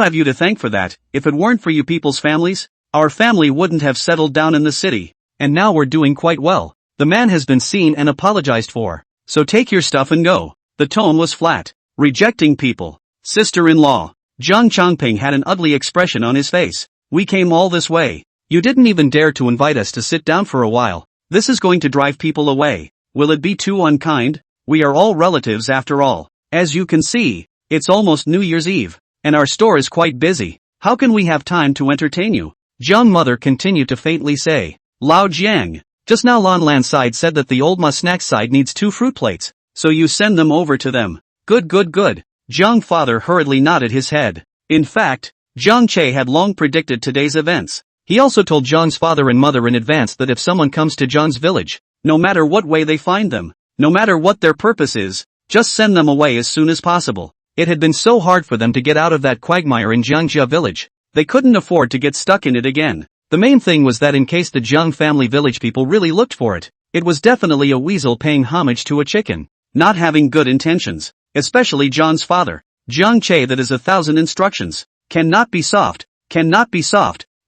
have you to thank for that. If it weren't for you people's families, our family wouldn't have settled down in the city, and now we're doing quite well. The man has been seen and apologized for, so take your stuff and go. The tone was flat. Rejecting people. Sister-in-law. Jiang Changping had an ugly expression on his face. We came all this way. You didn't even dare to invite us to sit down for a while. This is going to drive people away. Will it be too unkind? We are all relatives after all. As you can see, it's almost New Year's Eve, and our store is quite busy. How can we have time to entertain you? Jiang mother continued to faintly say. Lao Jiang. Just now Lan Lan side said that the old Ma snack side needs 2 fruit plates, so you send them over to them. Good. Jiang father hurriedly nodded his head. In fact, Jiang Che had long predicted today's events. He also told Jiang's father and mother in advance that if someone comes to Jiang's village, no matter what way they find them, no matter what their purpose is, just send them away as soon as possible. It had been so hard for them to get out of that quagmire in Jiangjia village. They couldn't afford to get stuck in it again. The main thing was that in case the Jiang family village people really looked for it, it was definitely a weasel paying homage to a chicken, not having good intentions, especially Jiang's father. Jiang Che, that is 1,000 instructions. Cannot be soft.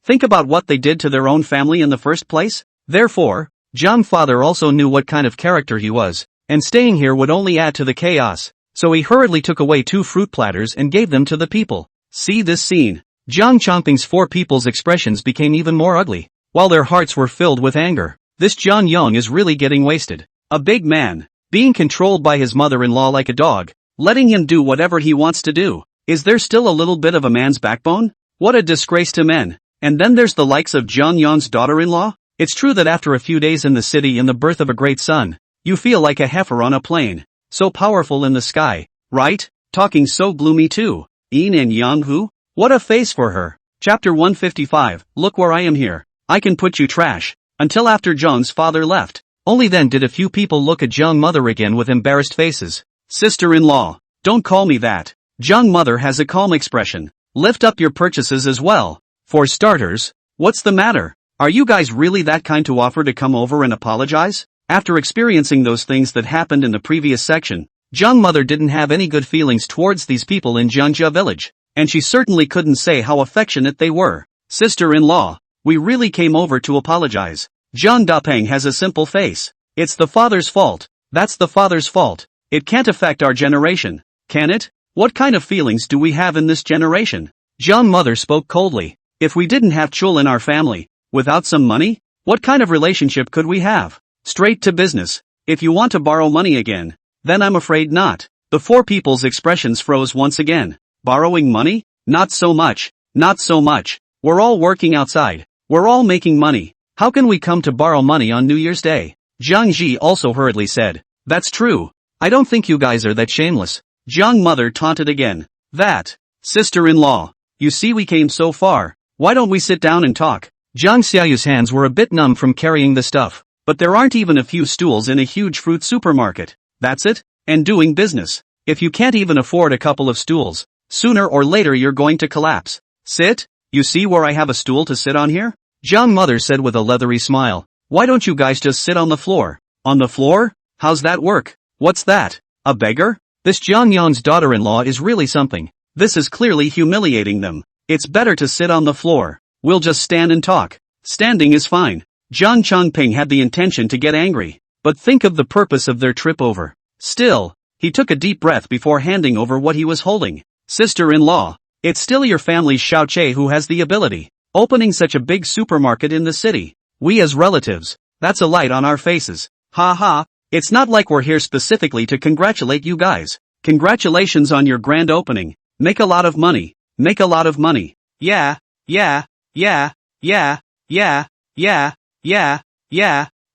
Think about what they did to their own family in the first place. Therefore, Jiang father also knew what kind of character he was, and staying here would only add to the chaos. So he hurriedly took away 2 fruit platters and gave them to the people. See this scene. Jiang Changping's 4 people's expressions became even more ugly, while their hearts were filled with anger. This Jiang Yong is really getting wasted. A big man, being controlled by his mother-in-law like a dog, letting him do whatever he wants to do. Is there still a little bit of a man's backbone? What a disgrace to men. And then there's the likes of Jiang Yong's daughter-in-law. It's true that after a few days in the city and the birth of a great son, you feel like a heifer on a plane, so powerful in the sky, right? Talking so gloomy too. Yin and Yang who? What a face for her. Chapter 155, look where I am here. I can put you trash. Until after Jiang's father left. Only then did a few people look at Jiang mother again with embarrassed faces. Sister-in-law, don't call me that. Jiang mother has a calm expression. Lift up your purchases as well. For starters, what's the matter? Are you guys really that kind to offer to come over and apologize? After experiencing those things that happened in the previous section, Jiang mother didn't have any good feelings towards these people in Jiangjia village, and she certainly couldn't say how affectionate they were. Sister-in-law, we really came over to apologize. Jiang Dapeng has a simple face. It's the father's fault. That's the father's fault. It can't affect our generation, can it? What kind of feelings do we have in this generation? Jiang mother spoke coldly. If we didn't have Chul in our family, without some money, what kind of relationship could we have? Straight to business. If you want to borrow money again, then I'm afraid not. The 4 people's expressions froze once again. Borrowing money? Not so much. We're all working outside. We're all making money. How can we come to borrow money on New Year's Day? Jiang Ji also hurriedly said. That's true. I don't think you guys are that shameless. Jiang mother taunted again. That. Sister-in-law. You see we came so far. Why don't we sit down and talk? Jiang Xiaoyu's hands were a bit numb from carrying the stuff. But there aren't even a few stools in a huge fruit supermarket. That's it? And doing business. If you can't even afford a couple of stools, sooner or later you're going to collapse. Sit? You see where I have a stool to sit on here? Jiang mother said with a leathery smile. Why don't you guys just sit on the floor? On the floor? How's that work? What's that? A beggar? This Jiang Yong's daughter-in-law is really something. This is clearly humiliating them. It's better to sit on the floor. We'll just stand and talk. Standing is fine. Jiang Changping had the intention to get angry, but think of the purpose of their trip over. Still, he took a deep breath before handing over what he was holding. Sister-in-law, it's still your family's Xiao Che who has the ability, opening such a big supermarket in the city. We as relatives, that's a light on our faces. Ha ha, it's not like we're here specifically to congratulate you guys. Congratulations on your grand opening. Make a lot of money. Yeah.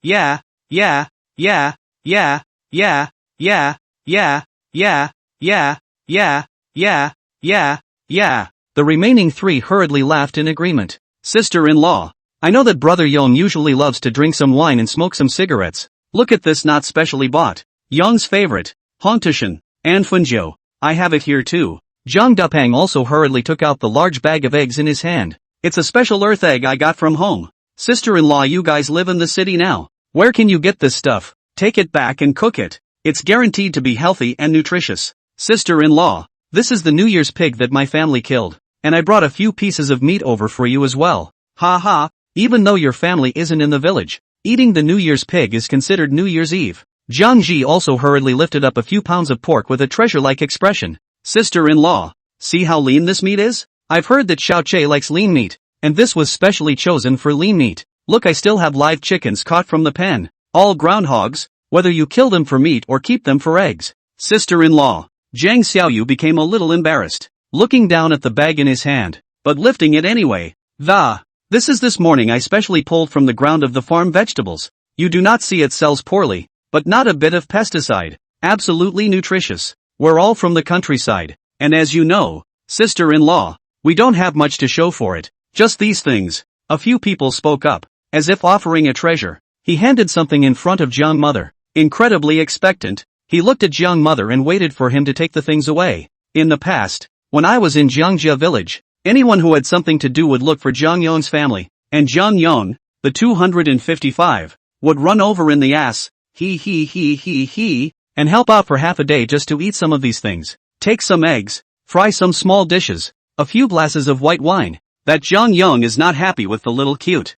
yeah, yeah, yeah, yeah, yeah, yeah, yeah, yeah, yeah, yeah, yeah, yeah, yeah. The remaining three hurriedly laughed in agreement. Sister-in-law. I know that Brother Yong usually loves to drink some wine and smoke some cigarettes. Look at this, not specially bought. Yong's favorite. Hongtushan. And Funjo. I have it here too. Zhang Dupang also hurriedly took out the large bag of eggs in his hand. It's a special earth egg I got from home. Sister-in-law, you guys live in the city now. Where can you get this stuff? Take it back and cook it. It's guaranteed to be healthy and nutritious. Sister-in-law. This is the New Year's pig that my family killed. And I brought a few pieces of meat over for you as well. Ha ha, even though your family isn't in the village, eating the New Year's pig is considered New Year's Eve. Jiang Ji also hurriedly lifted up a few pounds of pork with a treasure-like expression. Sister-in-law, see how lean this meat is? I've heard that Xiao Che likes lean meat, and this was specially chosen for lean meat. Look, I still have live chickens caught from the pen. All groundhogs, whether you kill them for meat or keep them for eggs. Sister-in-law. Zhang Xiaoyu became a little embarrassed, looking down at the bag in his hand, but lifting it anyway. This morning I specially pulled from the ground of the farm vegetables. You do not see it sells poorly, but not a bit of pesticide. Absolutely nutritious. We're all from the countryside, and as you know, sister-in-law, we don't have much to show for it. Just these things. A few people spoke up, as if offering a treasure. He handed something in front of Jiang Mother. Incredibly expectant, he looked at Jiang Mother and waited for him to take the things away. In the past, when I was in Jiangjia village, anyone who had something to do would look for Jiang Yong's family, and Jiang Yong, the 255, would run over in the ass, and help out for half a day just to eat some of these things. Take some eggs, fry some small dishes, a few glasses of white wine. That Jiang Yong is not happy with the little cute,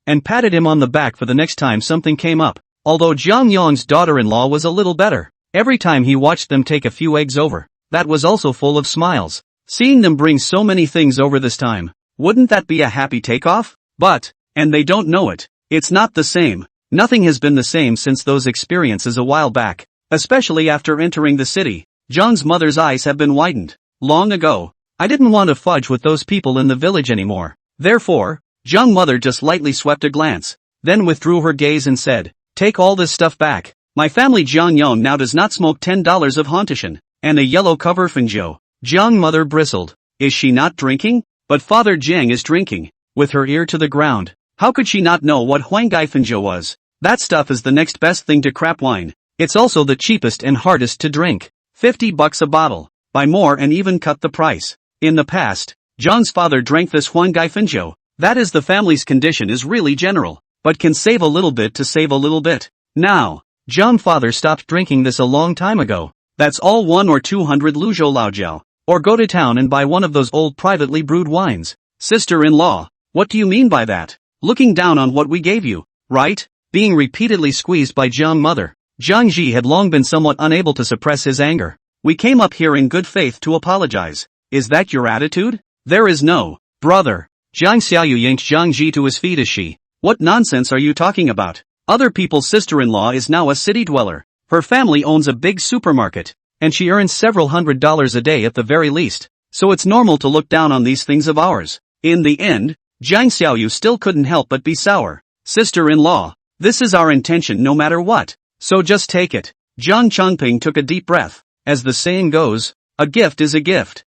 and patted him on the back for the next time something came up. Although Jiang Yong's daughter-in-law was a little better. Every time he watched them take a few eggs over, that was also full of smiles. Seeing them bring so many things over this time, wouldn't that be a happy takeoff? But, and they don't know it, it's not the same. Nothing has been the same since those experiences a while back, especially after entering the city. Zhang's mother's eyes have been widened. Long ago, I didn't want to fudge with those people in the village anymore. Therefore, Zhang mother just lightly swept a glance, then withdrew her gaze and said, take all this stuff back. My family Jiang Yong now does not smoke $10 of Hongtushan, and a yellow cover Finjo. Jiang mother bristled. Is she not drinking? But Father Jiang is drinking, with her ear to the ground. How could she not know what Huangai Finjo was? That stuff is the next best thing to crap wine. It's also the cheapest and hardest to drink. $50 a bottle. Buy more and even cut the price. In the past, Jiang's father drank this Huangai Finjo. That is, the family's condition is really general, but can save a little bit to save a little bit. Now, Jiang father stopped drinking this a long time ago. That's all 1 or 200 Luzhou Laojiao. Or go to town and buy one of those old privately brewed wines. Sister-in-law, what do you mean by that? Looking down on what we gave you, right? Being repeatedly squeezed by Jiang mother, Jiang Ji had long been somewhat unable to suppress his anger. We came up here in good faith to apologize. Is that your attitude? There is no, brother. Jiang Xiaoyu yanked Jiang Ji to his feet as she, what nonsense are you talking about? Other people's sister-in-law is now a city dweller. Her family owns a big supermarket, and she earns several $100s a day at the very least, so it's normal to look down on these things of ours. In the end, Jiang Xiaoyu still couldn't help but be sour. Sister-in-law, this is our intention no matter what, so just take it. Jiang Chongping took a deep breath. As the saying goes, a gift is a gift.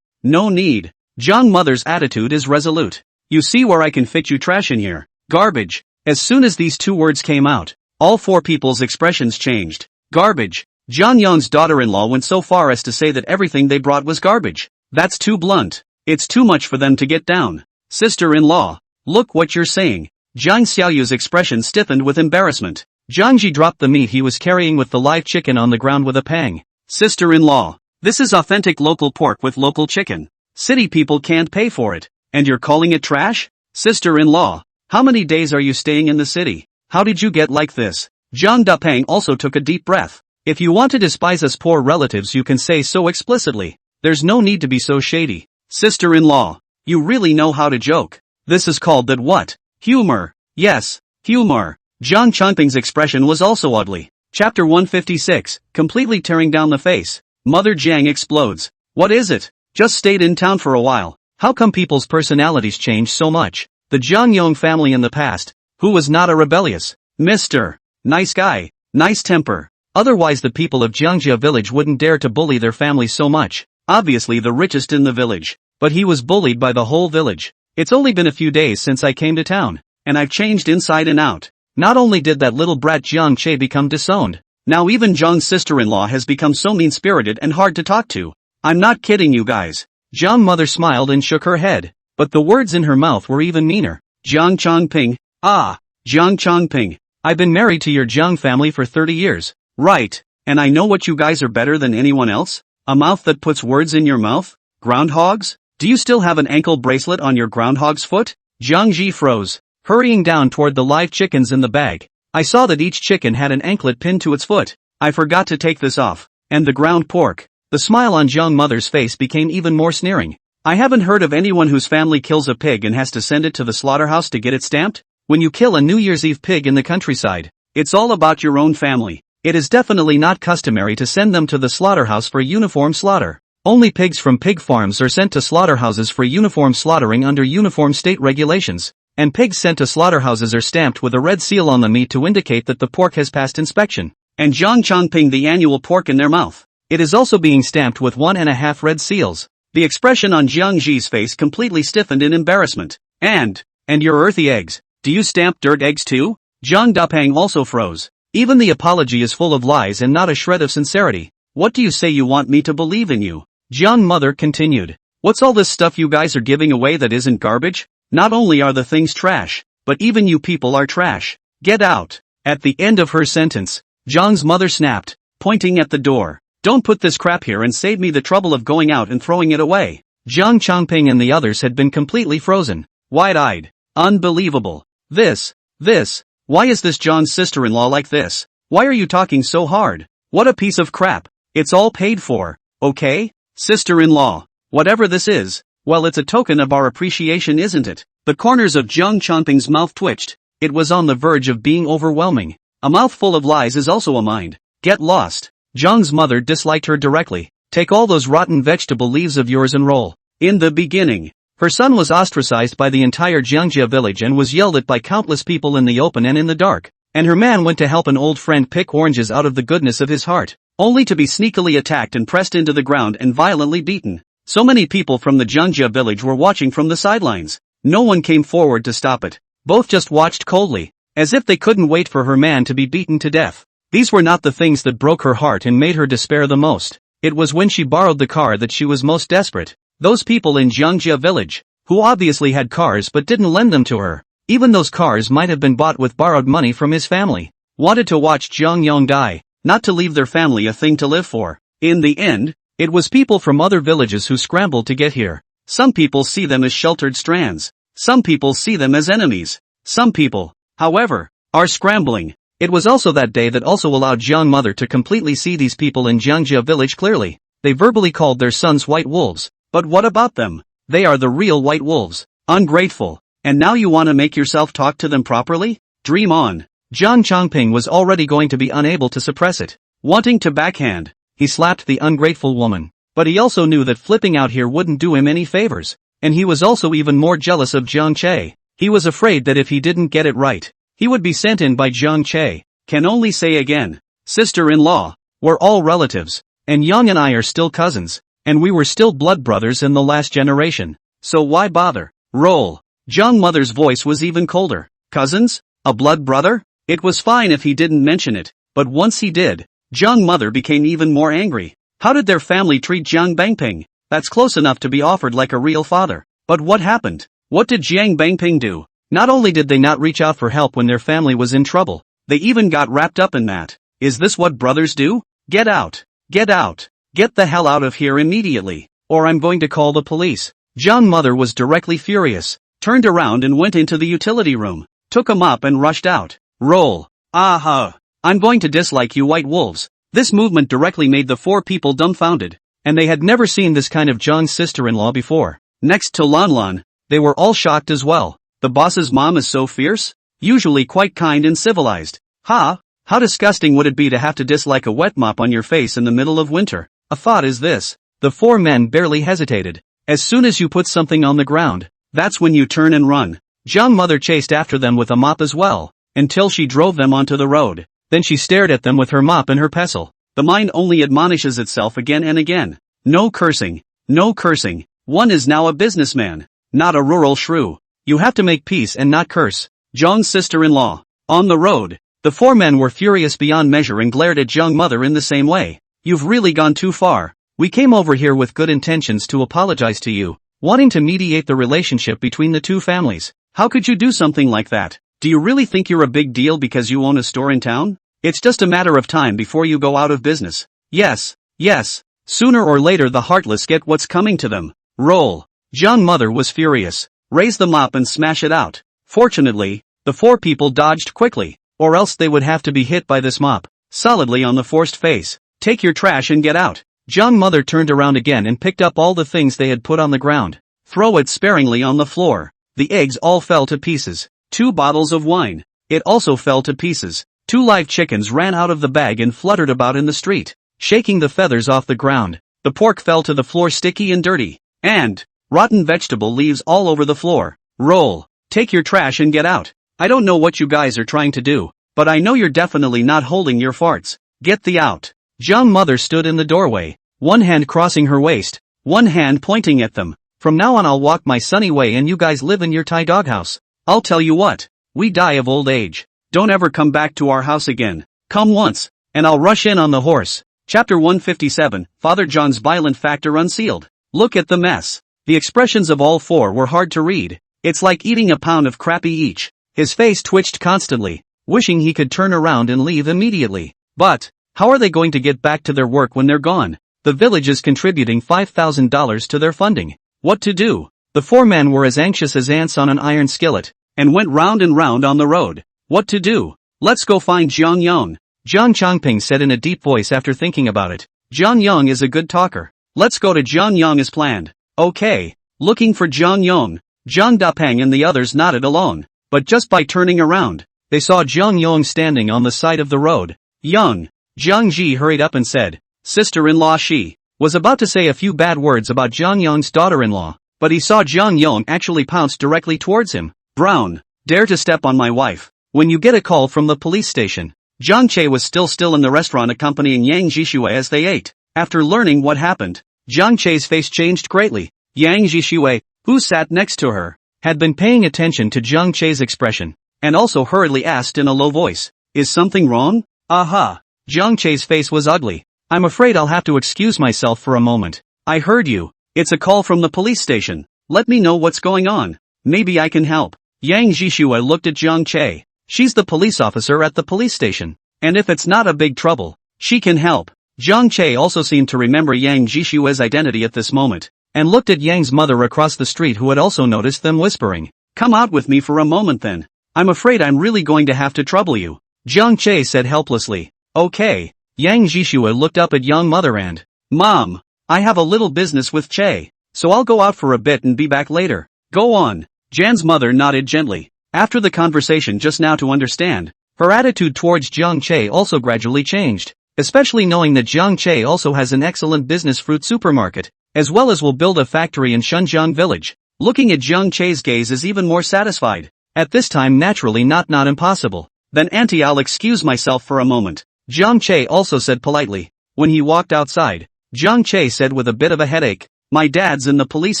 No need. Jiang mother's attitude is resolute. You see where I can fit you trash in here. Garbage. As soon as these two words came out, all four people's expressions changed. Garbage. Jiang Yong's daughter-in-law went so far as to say that everything they brought was garbage. That's too blunt. It's too much for them to get down. Sister-in-law, look what you're saying. Jiang Xiaoyu's expression stiffened with embarrassment. Jiang Ji dropped the meat he was carrying with the live chicken on the ground with a pang. Sister-in-law, this is authentic local pork with local chicken. City people can't pay for it, and you're calling it trash? Sister-in-law, how many days are you staying in the city? How did you get like this? Zhang Dupang also took a deep breath. If you want to despise us poor relatives, you can say so explicitly. There's no need to be so shady. Sister-in-law, you really know how to joke. This is called that what? Humor. Yes, humor. Jiang Chongping's expression was also ugly. Chapter 156, completely tearing down the face. Mother Jiang explodes. What is it? Just stayed in town for a while. How come people's personalities change so much? The Jiang Yong family in the past, who was not a rebellious, Mr. Nice guy, nice temper. Otherwise the people of Jiangjia village wouldn't dare to bully their family so much. Obviously the richest in the village. But he was bullied by the whole village. It's only been a few days since I came to town, and I've changed inside and out. Not only did that little brat Jiang Che become disowned, now even Jiang's sister-in-law has become so mean-spirited and hard to talk to. I'm not kidding you guys. Jiang mother smiled and shook her head, but the words in her mouth were even meaner. Jiang Chongping. Jiang Chongping. I've been married to your Jiang family for 30 years. Right, and I know what you guys are better than anyone else? A mouth that puts words in your mouth? Groundhogs? Do you still have an ankle bracelet on your groundhog's foot? Jiang Ji froze, hurrying down toward the live chickens in the bag. I saw that each chicken had an anklet pinned to its foot. I forgot to take this off. And the ground pork. The smile on Jiang mother's face became even more sneering. I haven't heard of anyone whose family kills a pig and has to send it to the slaughterhouse to get it stamped. When you kill a New Year's Eve pig in the countryside, it's all about your own family. It is definitely not customary to send them to the slaughterhouse for uniform slaughter. Only pigs from pig farms are sent to slaughterhouses for uniform slaughtering under uniform state regulations, and pigs sent to slaughterhouses are stamped with a red seal on the meat to indicate that the pork has passed inspection, and Jiang Chongping the annual pork in their mouth. It is also being stamped with 1.5 red seals. The expression on Jiang Ji's face completely stiffened in embarrassment. And your earthy eggs, do you stamp dirt eggs too? Jiang Dapang also froze. Even the apology is full of lies and not a shred of sincerity. What do you say you want me to believe in you? Jiang mother continued. What's all this stuff you guys are giving away that isn't garbage? Not only are the things trash, but even you people are trash. Get out. At the end of her sentence, Jiang's mother snapped, pointing at the door. Don't put this crap here and save me the trouble of going out and throwing it away. Jiang Chongping and the others had been completely frozen, wide-eyed. Unbelievable. Why is this Jiang's sister-in-law like this? Why are you talking so hard? What a piece of crap. It's all paid for, okay? Sister-in-law. Whatever this is, well, it's a token of our appreciation, isn't it? The corners of Jiang Chongping's mouth twitched. It was on the verge of being overwhelming. A mouth full of lies is also a mind. Get lost. Jiang's mother disliked her directly. Take all those rotten vegetable leaves of yours and roll. In the beginning, her son was ostracized by the entire Jiangjia village and was yelled at by countless people in the open and in the dark. And her man went to help an old friend pick oranges out of the goodness of his heart, only to be sneakily attacked and pressed into the ground and violently beaten. So many people from the Jiangjia village were watching from the sidelines. No one came forward to stop it. Both just watched coldly, as if they couldn't wait for her man to be beaten to death. These were not the things that broke her heart and made her despair the most. It was when she borrowed the car that she was most desperate. Those people in Jiangjia village, who obviously had cars but didn't lend them to her, even those cars might have been bought with borrowed money from his family, wanted to watch Jiang Yong die, not to leave their family a thing to live for. In the end, it was people from other villages who scrambled to get here. Some people see them as sheltered strands. Some people see them as enemies. Some people, however, are scrambling. It was also that day that also allowed Jiang mother to completely see these people in Jiangjia village clearly. They verbally called their sons white wolves. But what about them? They are the real white wolves. Ungrateful. And now you want to make yourself talk to them properly? Dream on. Jiang Chongping was already going to be unable to suppress it. Wanting to backhand, he slapped the ungrateful woman. But he also knew that flipping out here wouldn't do him any favors. And he was also even more jealous of Jiang Che. He was afraid that if he didn't get it right, he would be sent in by Jiang Che. Can only say again, sister-in-law, we're all relatives, and Yang and I are still cousins, and we were still blood brothers in the last generation. So why bother? Roll. Jiang mother's voice was even colder. Cousins? A blood brother? It was fine if he didn't mention it, but once he did, Jiang mother became even more angry. How did their family treat Jiang Bangping? That's close enough to be offered like a real father. But what happened? What did Jiang Bangping do? Not only did they not reach out for help when their family was in trouble, they even got wrapped up in that. Is this what brothers do? Get out. Get out. Get the hell out of here immediately, or I'm going to call the police. Jiang mother was directly furious, turned around and went into the utility room, took a mop and rushed out. Roll. Aha. I'm going to dislike you white wolves. This movement directly made the four people dumbfounded, and they had never seen this kind of Jiang's sister-in-law before. Next to Lan Lan, they were all shocked as well. The boss's mom is so fierce? Usually quite kind and civilized. Ha! How disgusting would it be to have to dislike a wet mop on your face in the middle of winter? A thought is this. The four men barely hesitated. As soon as you put something on the ground, that's when you turn and run. Jiang mother chased after them with a mop as well. until she drove them onto the road. Then she stared at them with her mop and her pestle. The mind only admonishes itself again and again. No cursing. No cursing. One is now a businessman, not a rural shrew. You have to make peace and not curse. Zhang's sister-in-law. On the road, the four men were furious beyond measure and glared at Zhang mother in the same way. You've really gone too far. We came over here with good intentions to apologize to you, wanting to mediate the relationship between the two families. How could you do something like that? Do you really think you're a big deal because you own a store in town? It's just a matter of time before you go out of business. Yes, yes. Sooner or later the heartless get what's coming to them. Roll. Zhang mother was furious. Raise the mop and smash it out. Fortunately, the four people dodged quickly, or else they would have to be hit by this mop, solidly on the forced face. Take your trash and get out. Zhang mother turned around again and picked up all the things they had put on the ground. Throw it sparingly on the floor. The eggs all fell to pieces. 2 bottles of wine. It also fell to pieces. 2 live chickens ran out of the bag and fluttered about in the street, shaking the feathers off the ground. The pork fell to the floor sticky and dirty. And rotten vegetable leaves all over the floor. Roll. Take your trash and get out. I don't know what you guys are trying to do, but I know you're definitely not holding your farts. Get the out. Zhang mother stood in the doorway, one hand crossing her waist, one hand pointing at them. From now on I'll walk my sunny way and you guys live in your Thai doghouse. I'll tell you what, we die of old age. Don't ever come back to our house again. Come once, and I'll rush in on the horse. Chapter 157, Father John's violent factor unsealed. Look at the mess. The expressions of all four were hard to read. It's like eating a pound of crappy each. His face twitched constantly, wishing he could turn around and leave immediately. But how are they going to get back to their work when they're gone? The village is contributing $5,000 to their funding. What to do? The four men were as anxious as ants on an iron skillet, and went round and round on the road. What to do? Let's go find Jiang Yong. Jiang Changping said in a deep voice after thinking about it. Jiang Yong is a good talker. Let's go to Jiang Yong as planned. Okay. Looking for Jiang Yong. Jiang Dapeng and the others nodded along. But just by turning around, they saw Jiang Yong standing on the side of the road. Young. Jiang Ji hurried up and said, sister-in-law she was about to say a few bad words about Jiang Yong's daughter-in-law, but he saw Jiang Yong actually pounce directly towards him. Brown, dare to step on my wife. When you get a call from the police station. Jiang Che was still in the restaurant accompanying Yang Jishue as they ate. After learning what happened, Jiang Che's face changed greatly. Yang Jishue, who sat next to her, had been paying attention to Jiang Che's expression, and also hurriedly asked in a low voice, is something wrong? Aha. Jiang Che's face was ugly. I'm afraid I'll have to excuse myself for a moment. I heard you. It's a call from the police station. Let me know what's going on. Maybe I can help. Yang Jishue looked at Jiang Che. She's the police officer at the police station. And if it's not a big trouble, she can help. Jiang Che also seemed to remember Yang Jishue's identity at this moment, and looked at Yang's mother across the street who had also noticed them whispering. Come out with me for a moment then. I'm afraid I'm really going to have to trouble you. Jiang Che said helplessly. Okay. Yang Jishue looked up at young mother and, Mom, I have a little business with Che, so I'll go out for a bit and be back later. Go on. Jan's mother nodded gently. After the conversation just now to understand, her attitude towards Jiang Che also gradually changed, especially knowing that Jiang Che also has an excellent business fruit supermarket, as well as will build a factory in Shunjiang village. Looking at Jiang Che's gaze is even more satisfied. At this time naturally not impossible. Then auntie, I'll excuse myself for a moment. Jiang Che also said politely. When he walked outside, Jiang Che said with a bit of a headache, my dad's in the police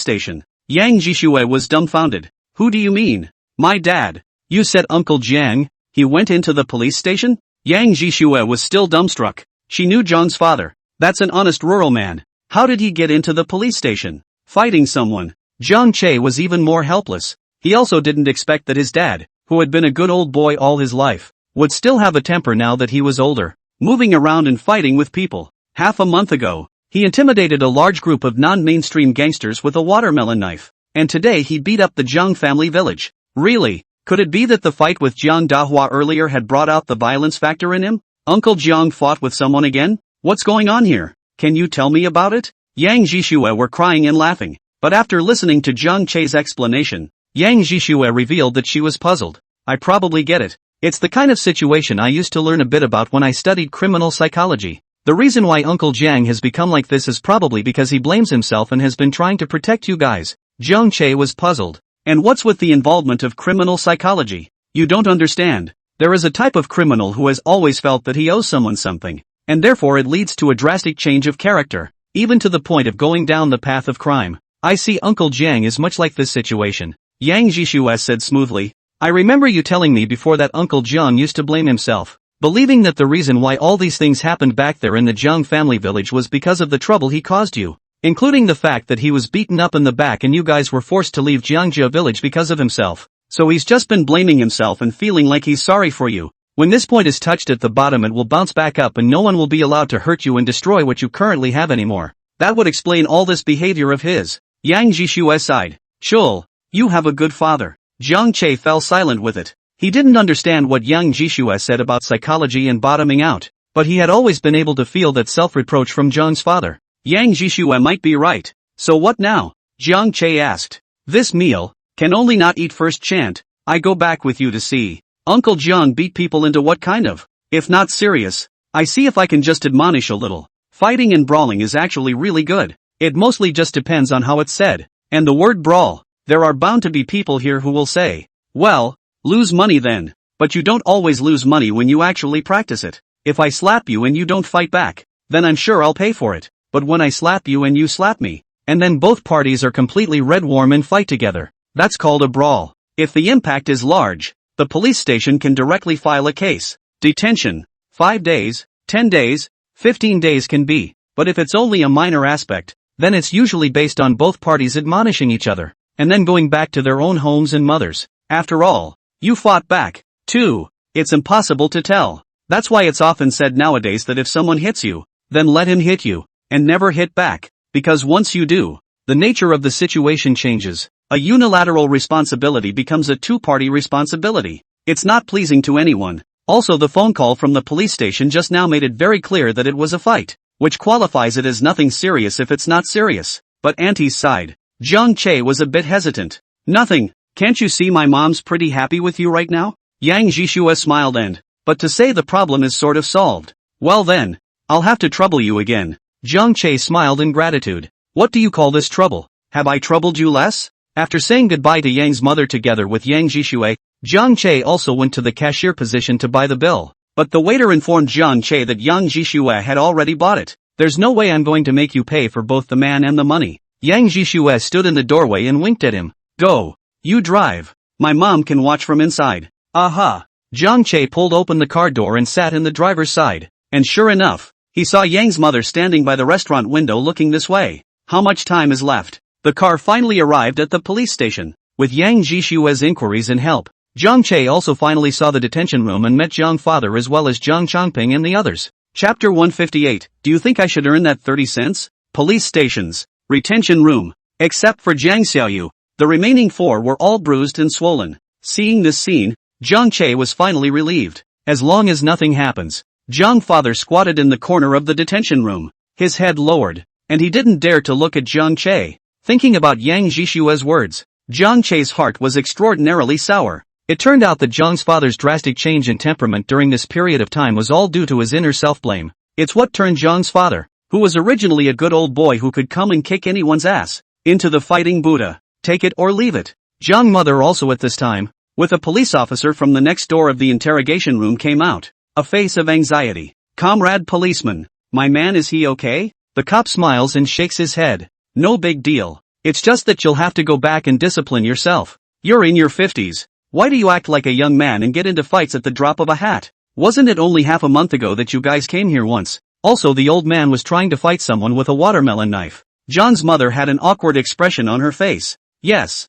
station. Yang Jishue was dumbfounded. Who do you mean? My dad. You said Uncle Jiang, he went into the police station? Yang Jishue was still dumbstruck. She knew Zhang's father. That's an honest rural man. How did he get into the police station? Fighting someone. Jiang Che was even more helpless. He also didn't expect that his dad, who had been a good old boy all his life, would still have a temper now that he was older, moving around and fighting with people. Half a month ago, he intimidated a large group of non-mainstream gangsters with a watermelon knife, and today he beat up the Jiang family village. Really? Could it be that the fight with Jiang Dahua earlier had brought out the violence factor in him? Uncle Jiang fought with someone again? What's going on here? Can you tell me about it? Yang Jishue were crying and laughing, but after listening to Jiang Che's explanation, Yang Jishue revealed that she was puzzled. I probably get it. It's the kind of situation I used to learn a bit about when I studied criminal psychology. The reason why Uncle Jiang has become like this is probably because he blames himself and has been trying to protect you guys. Jiang Che was puzzled. And what's with the involvement of criminal psychology? You don't understand. There is a type of criminal who has always felt that he owes someone something, and therefore it leads to a drastic change of character, even to the point of going down the path of crime. I see Uncle Jiang is much like this situation. Yang Jishue said smoothly. I remember you telling me before that Uncle Jiang used to blame himself, believing that the reason why all these things happened back there in the Jiang family village was because of the trouble he caused you, including the fact that he was beaten up in the back and you guys were forced to leave Jiangjia village because of himself. So he's just been blaming himself and feeling like he's sorry for you. When this point is touched at the bottom, it will bounce back up and no one will be allowed to hurt you and destroy what you currently have anymore. That would explain all this behavior of his. Yang Jishue sighed. Chul, you have a good father. Jiang Che fell silent with it. He didn't understand what Yang Jishue said about psychology and bottoming out, but he had always been able to feel that self-reproach from Jiang's father. Yang Jishue might be right. So what now? Jiang Che asked. This meal, can only not eat first chant. I go back with you to see. Uncle Jiang beat people into what kind of? If not serious, I see if I can just admonish a little. Fighting and brawling is actually really good. It mostly just depends on how it's said. And the word brawl. There are bound to be people here who will say, well, lose money then. But you don't always lose money when you actually practice it. If I slap you and you don't fight back, then I'm sure I'll pay for it. But when I slap you and you slap me, and then both parties are completely red warm and fight together, that's called a brawl. If the impact is large, the police station can directly file a case. Detention. 5 days, 10 days, 15 days can be. But if it's only a minor aspect, then it's usually based on both parties admonishing each other, and then going back to their own homes and mothers. After all, you fought back, too. It's impossible to tell. That's why it's often said nowadays that if someone hits you, then let him hit you, and never hit back, because once you do, the nature of the situation changes. A unilateral responsibility becomes a two-party responsibility. It's not pleasing to anyone. Also, the phone call from the police station just now made it very clear that it was a fight, which qualifies it as nothing serious if it's not serious. But Auntie's side. Jiang Che was a bit hesitant. Nothing. Can't you see my mom's pretty happy with you right now? Yang Jishue smiled but to say the problem is sort of solved. Well then, I'll have to trouble you again. Jiang Che smiled in gratitude. What do you call this trouble? Have I troubled you less? After saying goodbye to Yang's mother together with Yang Jishue, Jiang Che also went to the cashier position to buy the bill. But the waiter informed Jiang Che that Yang Jishue had already bought it. There's no way I'm going to make you pay for both the man and the money. Yang Jishue stood in the doorway and winked at him. Go. You drive. My mom can watch from inside. Aha. Jiang Che pulled open the car door and sat in the driver's side. And sure enough, he saw Yang's mother standing by the restaurant window looking this way. How much time is left? The car finally arrived at the police station. With Yang Jishue's inquiries and help, Jiang Che also finally saw the detention room and met Jiang father as well as Jiang Chongping and the others. Chapter 158. Do you think I should earn that 30 cents? Police stations. Retention room. Except for Jiang Xiaoyu, the remaining 4 were all bruised and swollen. Seeing this scene, Jiang Che was finally relieved. As long as nothing happens, Jiang father squatted in the corner of the detention room, his head lowered, and he didn't dare to look at Jiang Che. Thinking about Yang Jishue's words, Jiang Che's heart was extraordinarily sour. It turned out that Jiang's father's drastic change in temperament during this period of time was all due to his inner self-blame. It's what turned Jiang's father, who was originally a good old boy who could come and kick anyone's ass, into the fighting Buddha. Take it or leave it. Jiang mother also at this time, with a police officer from the next door of the interrogation room came out, a face of anxiety. Comrade policeman, my man, is he okay? The cop smiles and shakes his head. No big deal. It's just that you'll have to go back and discipline yourself. You're in your 50s. Why do you act like a young man and get into fights at the drop of a hat? Wasn't it only half a month ago that you guys came here once? Also, the old man was trying to fight someone with a watermelon knife. John's mother had an awkward expression on her face. Yes,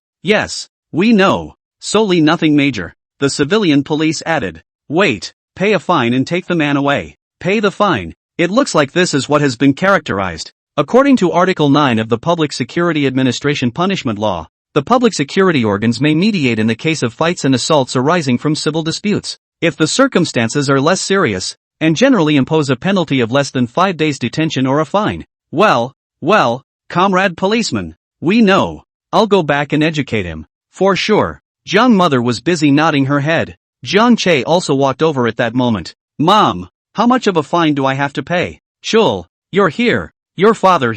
we know. Solely nothing major. The civilian police added. Wait, pay a fine and take the man away. Pay the fine. It looks like this is what has been characterized. According to Article 9 of the Public Security Administration Punishment Law, the public security organs may mediate in the case of fights and assaults arising from civil disputes, if the circumstances are less serious, and generally impose a penalty of less than 5 days detention or a fine. Well, comrade policeman, we know. I'll go back and educate him. For sure. Jiang mother was busy nodding her head. Jiang Che also walked over at that moment. Mom, how much of a fine do I have to pay? Chul, you're here. Your father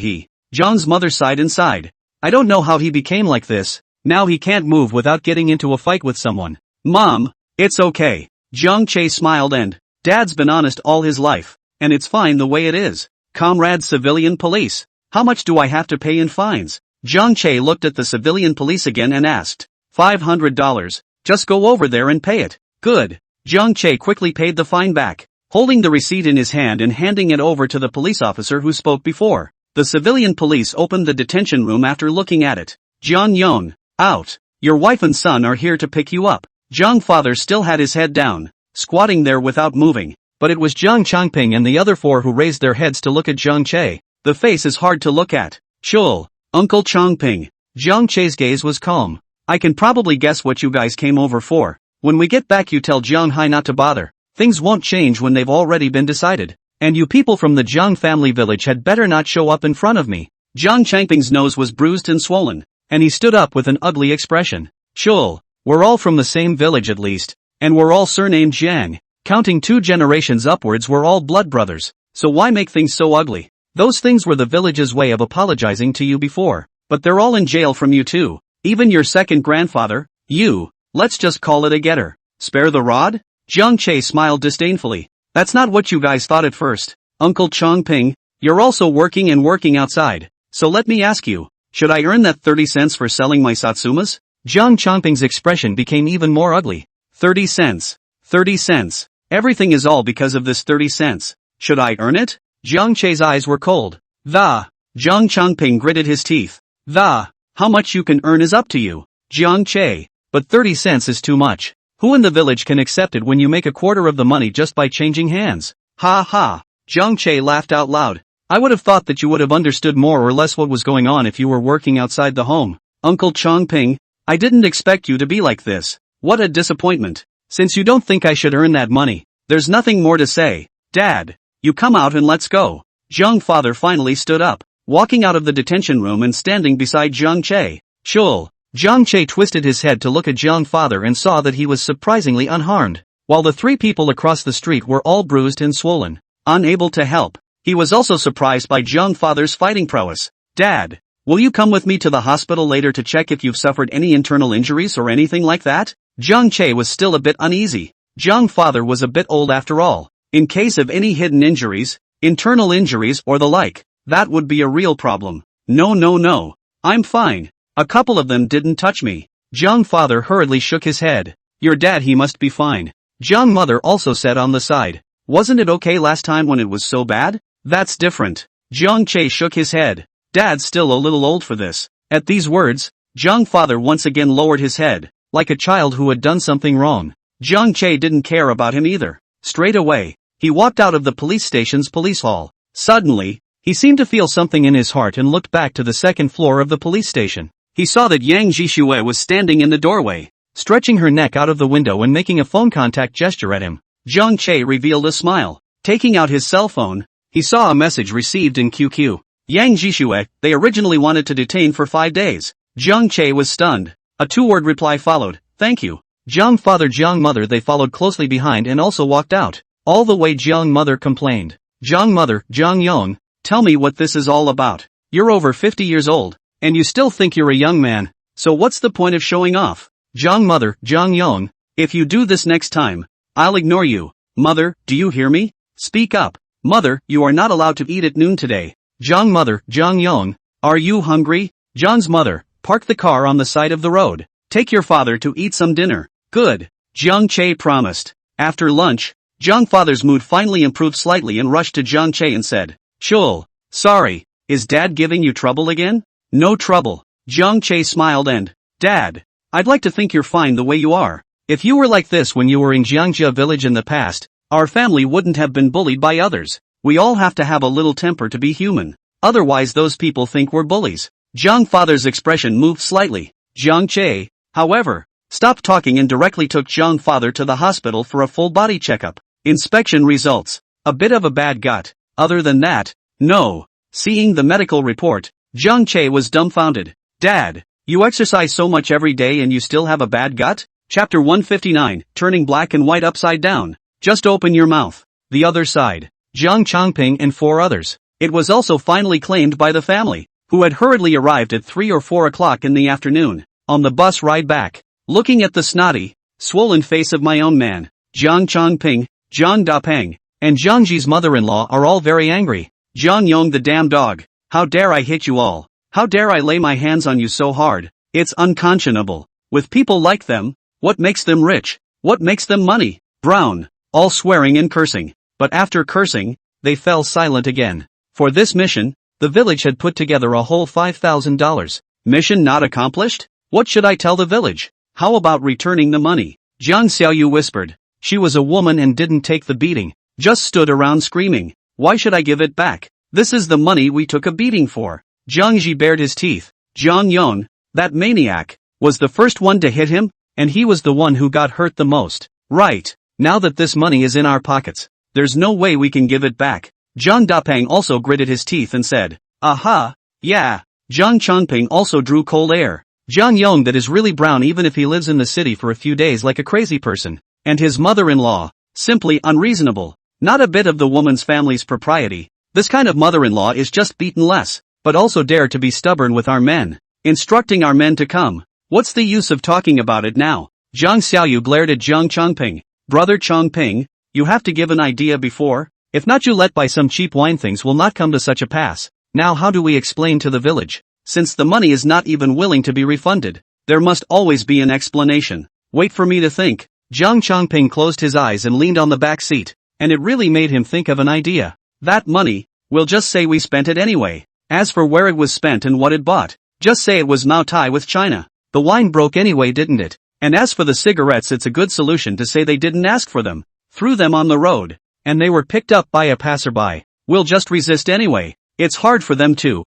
John's mother sighed inside. I don't know how he became like this. Now he can't move without getting into a fight with someone. Mom, it's okay. Jiang Che smiled and, Dad's been honest all his life, and it's fine the way it is. Comrade civilian police, how much do I have to pay in fines? Jiang Che looked at the civilian police again and asked, $500. Just go over there and pay it. Good. Jiang Che quickly paid the fine back, holding the receipt in his hand and handing it over to the police officer who spoke before. The civilian police opened the detention room after looking at it. Jiang Yong, out. Your wife and son are here to pick you up. Jiang father still had his head down, squatting there without moving, but it was Jiang Changping and the other four who raised their heads to look at Jiang Che. The face is hard to look at. Chul, Uncle Changping. Jiang Che's gaze was calm. I can probably guess what you guys came over for. When we get back you tell Jiang Hai not to bother. Things won't change when they've already been decided. And you people from the Jiang family village had better not show up in front of me. Jiang Changping's nose was bruised and swollen, and he stood up with an ugly expression. Chul, we're all from the same village at least, and we're all surnamed Jiang. Counting 2 generations upwards we're all blood brothers, so why make things so ugly? Those things were the village's way of apologizing to you before, but they're all in jail from you too. Even your second grandfather, you, let's just call it a getter. Spare the rod? Jiang Che smiled disdainfully. That's not what you guys thought at first. Uncle Changping, you're also working and working outside, so let me ask you, should I earn that 30 cents for selling my Satsumas? Jiang Changping's expression became even more ugly. 30 cents. 30 cents. Everything is all because of this 30 cents. Should I earn it? Jiang Che's eyes were cold. The. Jiang Changping gritted his teeth. The. How much you can earn is up to you, Jiang Che, but 30 cents is too much. Who in the village can accept it when you make a quarter of the money just by changing hands? Ha ha. Jiang Che laughed out loud. I would have thought that you would have understood more or less what was going on if you were working outside the home. Uncle Changping, I didn't expect you to be like this. What a disappointment. Since you don't think I should earn that money, there's nothing more to say. Dad, you come out and let's go. Jiang father finally stood up, walking out of the detention room and standing beside Jiang Che. Chul. Jiang Che twisted his head to look at Jiang father and saw that he was surprisingly unharmed, while the 3 people across the street were all bruised and swollen, unable to help. He was also surprised by Jiang father's fighting prowess. Dad, will you come with me to the hospital later to check if you've suffered any internal injuries or anything like that? Jiang Che was still a bit uneasy. Jiang father was a bit old after all. In case of any hidden injuries, internal injuries or the like, that would be a real problem. No. I'm fine. A couple of them didn't touch me. Jiang father hurriedly shook his head. Your dad he must be fine. Jiang mother also said on the side. Wasn't it okay last time when it was so bad? That's different. Jiang Che shook his head. Dad's still a little old for this. At these words, Jiang father once again lowered his head, like a child who had done something wrong. Jiang Che didn't care about him either. Straight away, he walked out of the police station's police hall. Suddenly, he seemed to feel something in his heart and looked back to the second floor of the police station. He saw that Yang Jishue was standing in the doorway, stretching her neck out of the window and making a phone contact gesture at him. Jiang Che revealed a smile. Taking out his cell phone, he saw a message received in QQ. Yang Jishue, they originally wanted to detain for 5 days. Jiang Che was stunned. A 2-word reply followed. Thank you. Jiang father Jiang mother they followed closely behind and also walked out. All the way Jiang mother complained. Jiang mother, Jiang Yong, tell me what this is all about. You're over 50 years old, and you still think you're a young man, so what's the point of showing off? Jiang mother, Jiang Yong, if you do this next time, I'll ignore you. Mother, do you hear me? Speak up. Mother, you are not allowed to eat at noon today. Jiang mother, Jiang Yong, are you hungry? Jiang's mother, park the car on the side of the road. Take your father to eat some dinner. Good. Jiang Che promised. After lunch, Jiang father's mood finally improved slightly and rushed to Jiang Che and said, Chul, sorry, is Dad giving you trouble again? No trouble. Jiang Che smiled and, Dad, I'd like to think you're fine the way you are. If you were like this when you were in Jiangjia village in the past, our family wouldn't have been bullied by others. We all have to have a little temper to be human. Otherwise those people think we're bullies. Jiang father's expression moved slightly. Jiang Che, however, stopped talking and directly took Jiang father to the hospital for a full body checkup. Inspection results. A bit of a bad gut. Other than that, no. Seeing the medical report, Jiang Che was dumbfounded. Dad, you exercise so much every day and you still have a bad gut? Chapter 159, Turning Black and White Upside Down. Just open your mouth. The other side. Jiang Changping and 4 others. It was also finally claimed by the family, who had hurriedly arrived at 3 or 4 o'clock in the afternoon, on the bus ride back. Looking at the snotty, swollen face of my own man, Jiang Chongping, Jiang Dapeng, and Jiang Ji's mother-in-law are all very angry. Jiang Yong the damn dog. How dare I hit you all? How dare I lay my hands on you so hard? It's unconscionable. With people like them, what makes them rich? What makes them money? Brown. All swearing and cursing. But after cursing, they fell silent again. For this mission, the village had put together a whole $5,000. Mission not accomplished? What should I tell the village? How about returning the money? Jiang Xiaoyu whispered. She was a woman and didn't take the beating. Just stood around screaming. Why should I give it back? This is the money we took a beating for. Jiang Ji bared his teeth. Jiang Yong, that maniac, was the first one to hit him, and he was the one who got hurt the most. Right. Now that this money is in our pockets, there's no way we can give it back. Jiang Dapeng also gritted his teeth and said, aha, yeah. Jiang Chongping also drew cold air. Jiang Yong that is really brown even if he lives in the city for a few days like a crazy person. And his mother-in-law, simply unreasonable. Not a bit of the woman's family's propriety. This kind of mother-in-law is just beaten less, but also dare to be stubborn with our men. Instructing our men to come. What's the use of talking about it now? Jiang Xiaoyu glared at Jiang Chongping. Brother Chongping, you have to give an idea before? If not, you let buy some cheap wine, things will not come to such a pass. Now how do we explain to the village? Since the money is not even willing to be refunded, there must always be an explanation. Wait for me to think. Jiang Chongping closed his eyes and leaned on the back seat, and it really made him think of an idea. That money, we'll just say we spent it anyway. As for where it was spent and what it bought, just say it was Mao Tai with China. The wine broke anyway, didn't it? And as for the cigarettes, it's a good solution to say they didn't ask for them. Threw them on the road, and they were picked up by a passerby. We'll just resist anyway. It's hard for them to,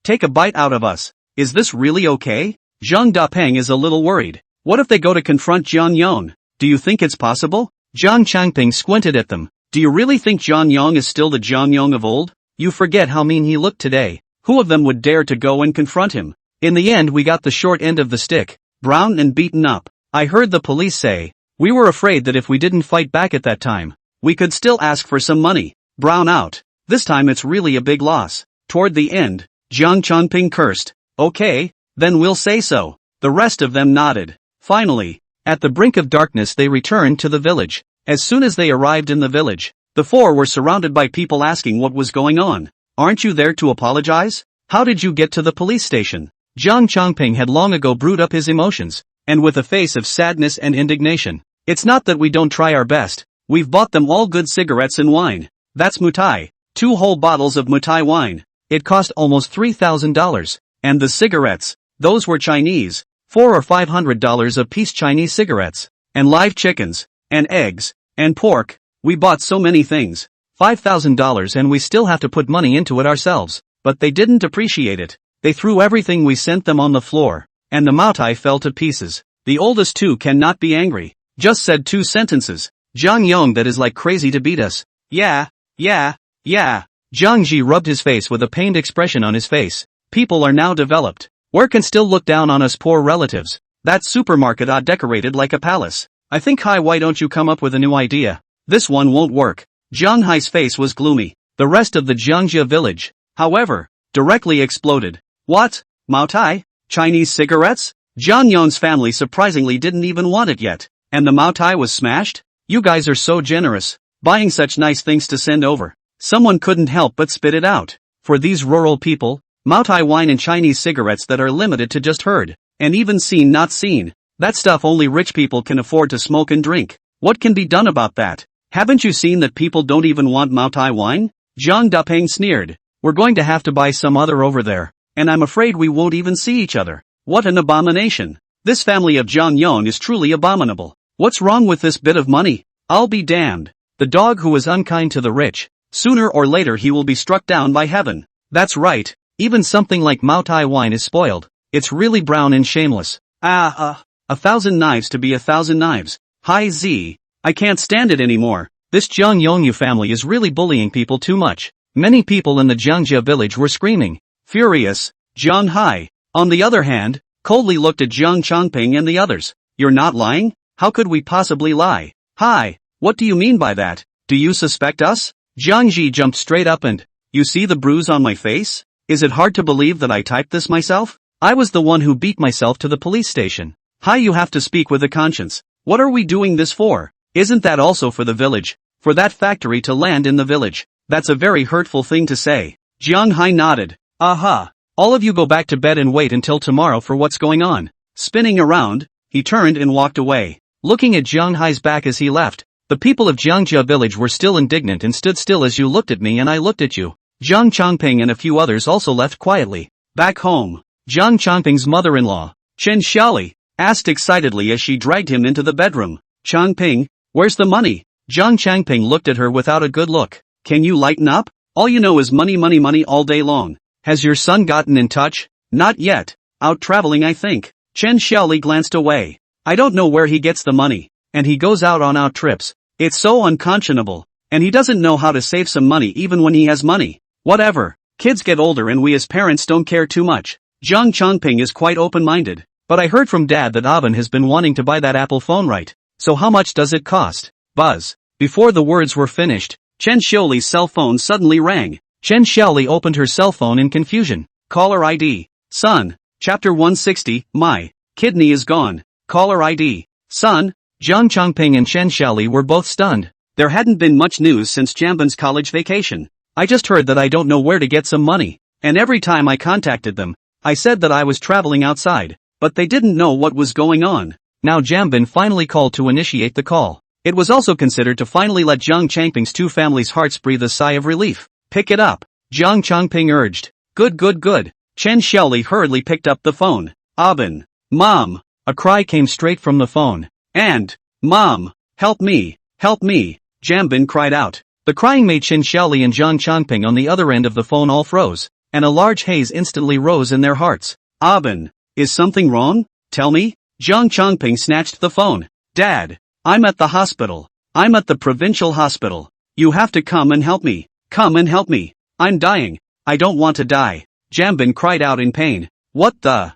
take a bite out of us. Is this really okay? Jiang Dapeng is a little worried. What if they go to confront Jiang Yong? Do you think it's possible? Jiang Changping squinted at them. Do you really think Jiang Yong is still the Jiang Yong of old? You forget how mean he looked today. Who of them would dare to go and confront him? In the end we got the short end of the stick. Brown and beaten up. I heard the police say. We were afraid that if we didn't fight back at that time, we could still ask for some money. Brown out. This time it's really a big loss. Toward the end, Jiang Chongping cursed. Okay, then we'll say so. The rest of them nodded. Finally, at the brink of darkness they returned to the village. As soon as they arrived in the village, the four were surrounded by people asking what was going on. Aren't you there to apologize? How did you get to the police station? Jiang Chongping had long ago brewed up his emotions, and with a face of sadness and indignation. It's not that we don't try our best. We've bought them all good cigarettes and wine. That's Mutai. 2 whole bottles of Mutai wine. It cost almost $3,000. And the cigarettes, those were Chinese. $400 or $500 a piece Chinese cigarettes. And live chickens. And eggs. And pork. We bought so many things. $5,000 and we still have to put money into it ourselves. But they didn't appreciate it. They threw everything we sent them on the floor. And the Maotai fell to pieces. The oldest two cannot be angry. Just said 2 sentences. Jiang Yong that is like crazy to beat us. Yeah. Jiang Ji rubbed his face with a pained expression on his face. People are now developed. Where can still look down on us poor relatives? That supermarket decorated like a palace. I think why don't you come up with a new idea? This one won't work. Jiang Hai's face was gloomy. The rest of the Jiangjia village, however, directly exploded. What? Mao Tai? Chinese cigarettes? Jiang Yong's family surprisingly didn't even want it yet. And the Mao Tai was smashed? You guys are so generous, buying such nice things to send over. Someone couldn't help but spit it out. For these rural people, Mao Tai wine and Chinese cigarettes that are limited to just heard, and even seen not seen. That stuff only rich people can afford to smoke and drink. What can be done about that? Haven't you seen that people don't even want Mao Tai wine? Jiang Dapeng sneered. We're going to have to buy some other over there. And I'm afraid we won't even see each other. What an abomination. This family of Jiang Yong is truly abominable. What's wrong with this bit of money? I'll be damned. The dog who is unkind to the rich, sooner or later he will be struck down by heaven. That's right. Even something like Mao Tai wine is spoiled. It's really brown and shameless. 1,000 knives to be 1,000 knives. Hi Z. I can't stand it anymore. This Jiang Yongyu family is really bullying people too much. Many people in the Jiangjia village were screaming. Furious. Jiang Hai, on the other hand, coldly looked at Jiang Chongping and the others. You're not lying? How could we possibly lie? Hi, what do you mean by that? Do you suspect us? Jiang Ji jumped straight up and, you see the bruise on my face? Is it hard to believe that I typed this myself? I was the one who beat myself to the police station. Hi, you have to speak with a conscience. What are we doing this for? Isn't that also for the village? For that factory to land in the village? That's a very hurtful thing to say. Jiang Hai nodded. Aha. All of you go back to bed and wait until tomorrow for what's going on. Spinning around, he turned and walked away. Looking at Jiang Hai's back as he left, the people of Jiangjia village were still indignant and stood still as you looked at me and I looked at you. Jiang Changping and a few others also left quietly. Back home, Jiang Changping's mother-in-law, Chen Xiaoli, asked excitedly as she dragged him into the bedroom. Changping, where's the money? Jiang Changping looked at her without a good look. Can you lighten up? All you know is money money money all day long. Has your son gotten in touch? Not yet. Out traveling I think. Chen Xiaoli glanced away. I don't know where he gets the money. And he goes out on trips. It's so unconscionable. And he doesn't know how to save some money even when he has money. Whatever. Kids get older and we as parents don't care too much. Jiang Changping is quite open-minded. But I heard from Dad that Aben has been wanting to buy that Apple phone, right? So how much does it cost? Buzz. Before the words were finished, Chen Xiaoli's cell phone suddenly rang. Chen Xiaoli opened her cell phone in confusion. Caller ID. Son. Chapter 160, My kidney is gone. Caller ID. Son. Jiang Changping and Chen Xiaoli were both stunned. There hadn't been much news since Jamban's college vacation. I just heard that I don't know where to get some money. And every time I contacted them, I said that I was traveling outside. But they didn't know what was going on. Now Jamban finally called to initiate the call. It was also considered to finally let Jiang Changping's two families' hearts breathe a sigh of relief. Pick it up. Jiang Changping urged. Good. Chen Xiaoli hurriedly picked up the phone. Aben. Mom. A cry came straight from the phone. And, Mom. Help me. Jamban cried out. The crying made Chen Xiaoli and Jiang Changping on the other end of the phone all froze. And a large haze instantly rose in their hearts. Aben. Is something wrong? Tell me? Jiang Changping snatched the phone. Dad. I'm at the hospital. I'm at the provincial hospital. You have to come and help me. Come and help me. I'm dying. I don't want to die. Jamban cried out in pain. What the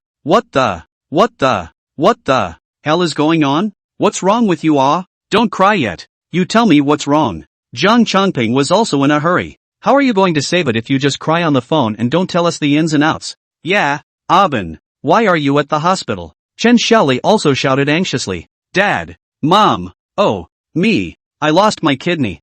hell is going on? What's wrong with you? Don't cry yet. You tell me what's wrong. Jiang Changping was also in a hurry. How are you going to save it if you just cry on the phone and don't tell us the ins and outs? Yeah, Aben. Why are you at the hospital? Chen Xiaoli also shouted anxiously. Dad. Mom. Oh, me. I lost my kidney.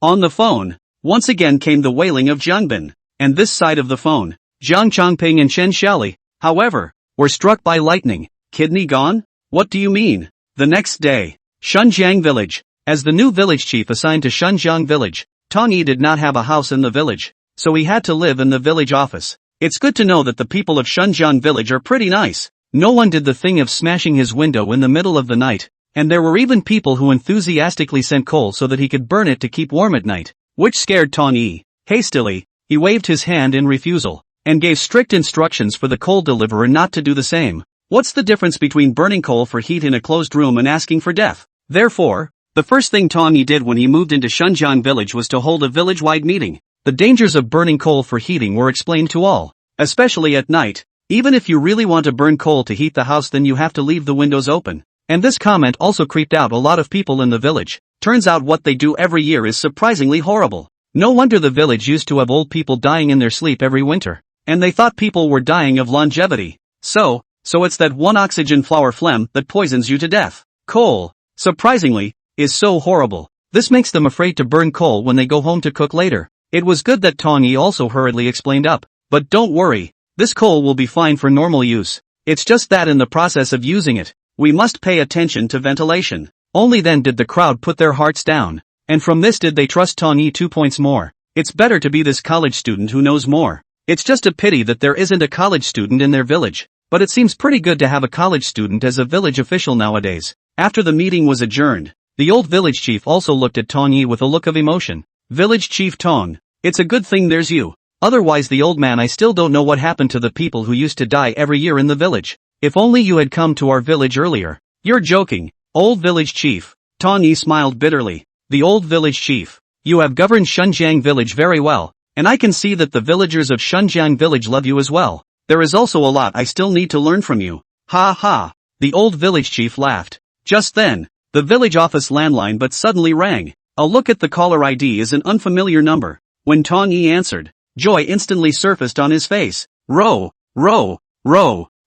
On the phone, once again came the wailing of Jiangbin. And this side of the phone, Jiang Changping and Chen Xiaoli, however, were struck by lightning. Kidney gone? What do you mean? The next day, Shunjiang village. As the new village chief assigned to Shunjiang village, Tong Yi did not have a house in the village, so he had to live in the village office. It's good to know that the people of Shunjiang village are pretty nice. No one did the thing of smashing his window in the middle of the night, and there were even people who enthusiastically sent coal so that he could burn it to keep warm at night, which scared Tong Yi. Hastily, he waved his hand in refusal, and gave strict instructions for the coal deliverer not to do the same. What's the difference between burning coal for heat in a closed room and asking for death? Therefore, the first thing Tong Yi did when he moved into Shunjiang village was to hold a village-wide meeting. The dangers of burning coal for heating were explained to all, especially at night. Even if you really want to burn coal to heat the house, then you have to leave the windows open. And this comment also creeped out a lot of people in the village. Turns out what they do every year is surprisingly horrible. No wonder the village used to have old people dying in their sleep every winter. And they thought people were dying of longevity. So it's that one oxygen flower phlegm that poisons you to death. Coal, surprisingly, is so horrible. This makes them afraid to burn coal when they go home to cook later. It was good that Tong Yi also hurriedly explained up. But don't worry. This coal will be fine for normal use. It's just that in the process of using it, we must pay attention to ventilation. Only then did the crowd put their hearts down. And from this did they trust Tong Yi 2 points more. It's better to be this college student who knows more. It's just a pity that there isn't a college student in their village. But it seems pretty good to have a college student as a village official nowadays. After the meeting was adjourned, the old village chief also looked at Tong Yi with a look of emotion. Village Chief Tong, it's a good thing there's you. Otherwise the old man, I still don't know what happened to the people who used to die every year in the village. If only you had come to our village earlier. You're joking, old village chief. Tong Yi smiled bitterly. The old village chief. You have governed Shunjiang village very well, and I can see that the villagers of Shunjiang village love you as well. There is also a lot I still need to learn from you. Ha ha. The old village chief laughed. Just then, the village office landline but suddenly rang. A look at the caller ID is an unfamiliar number. When Tong Yi answered, joy instantly surfaced on his face. We'll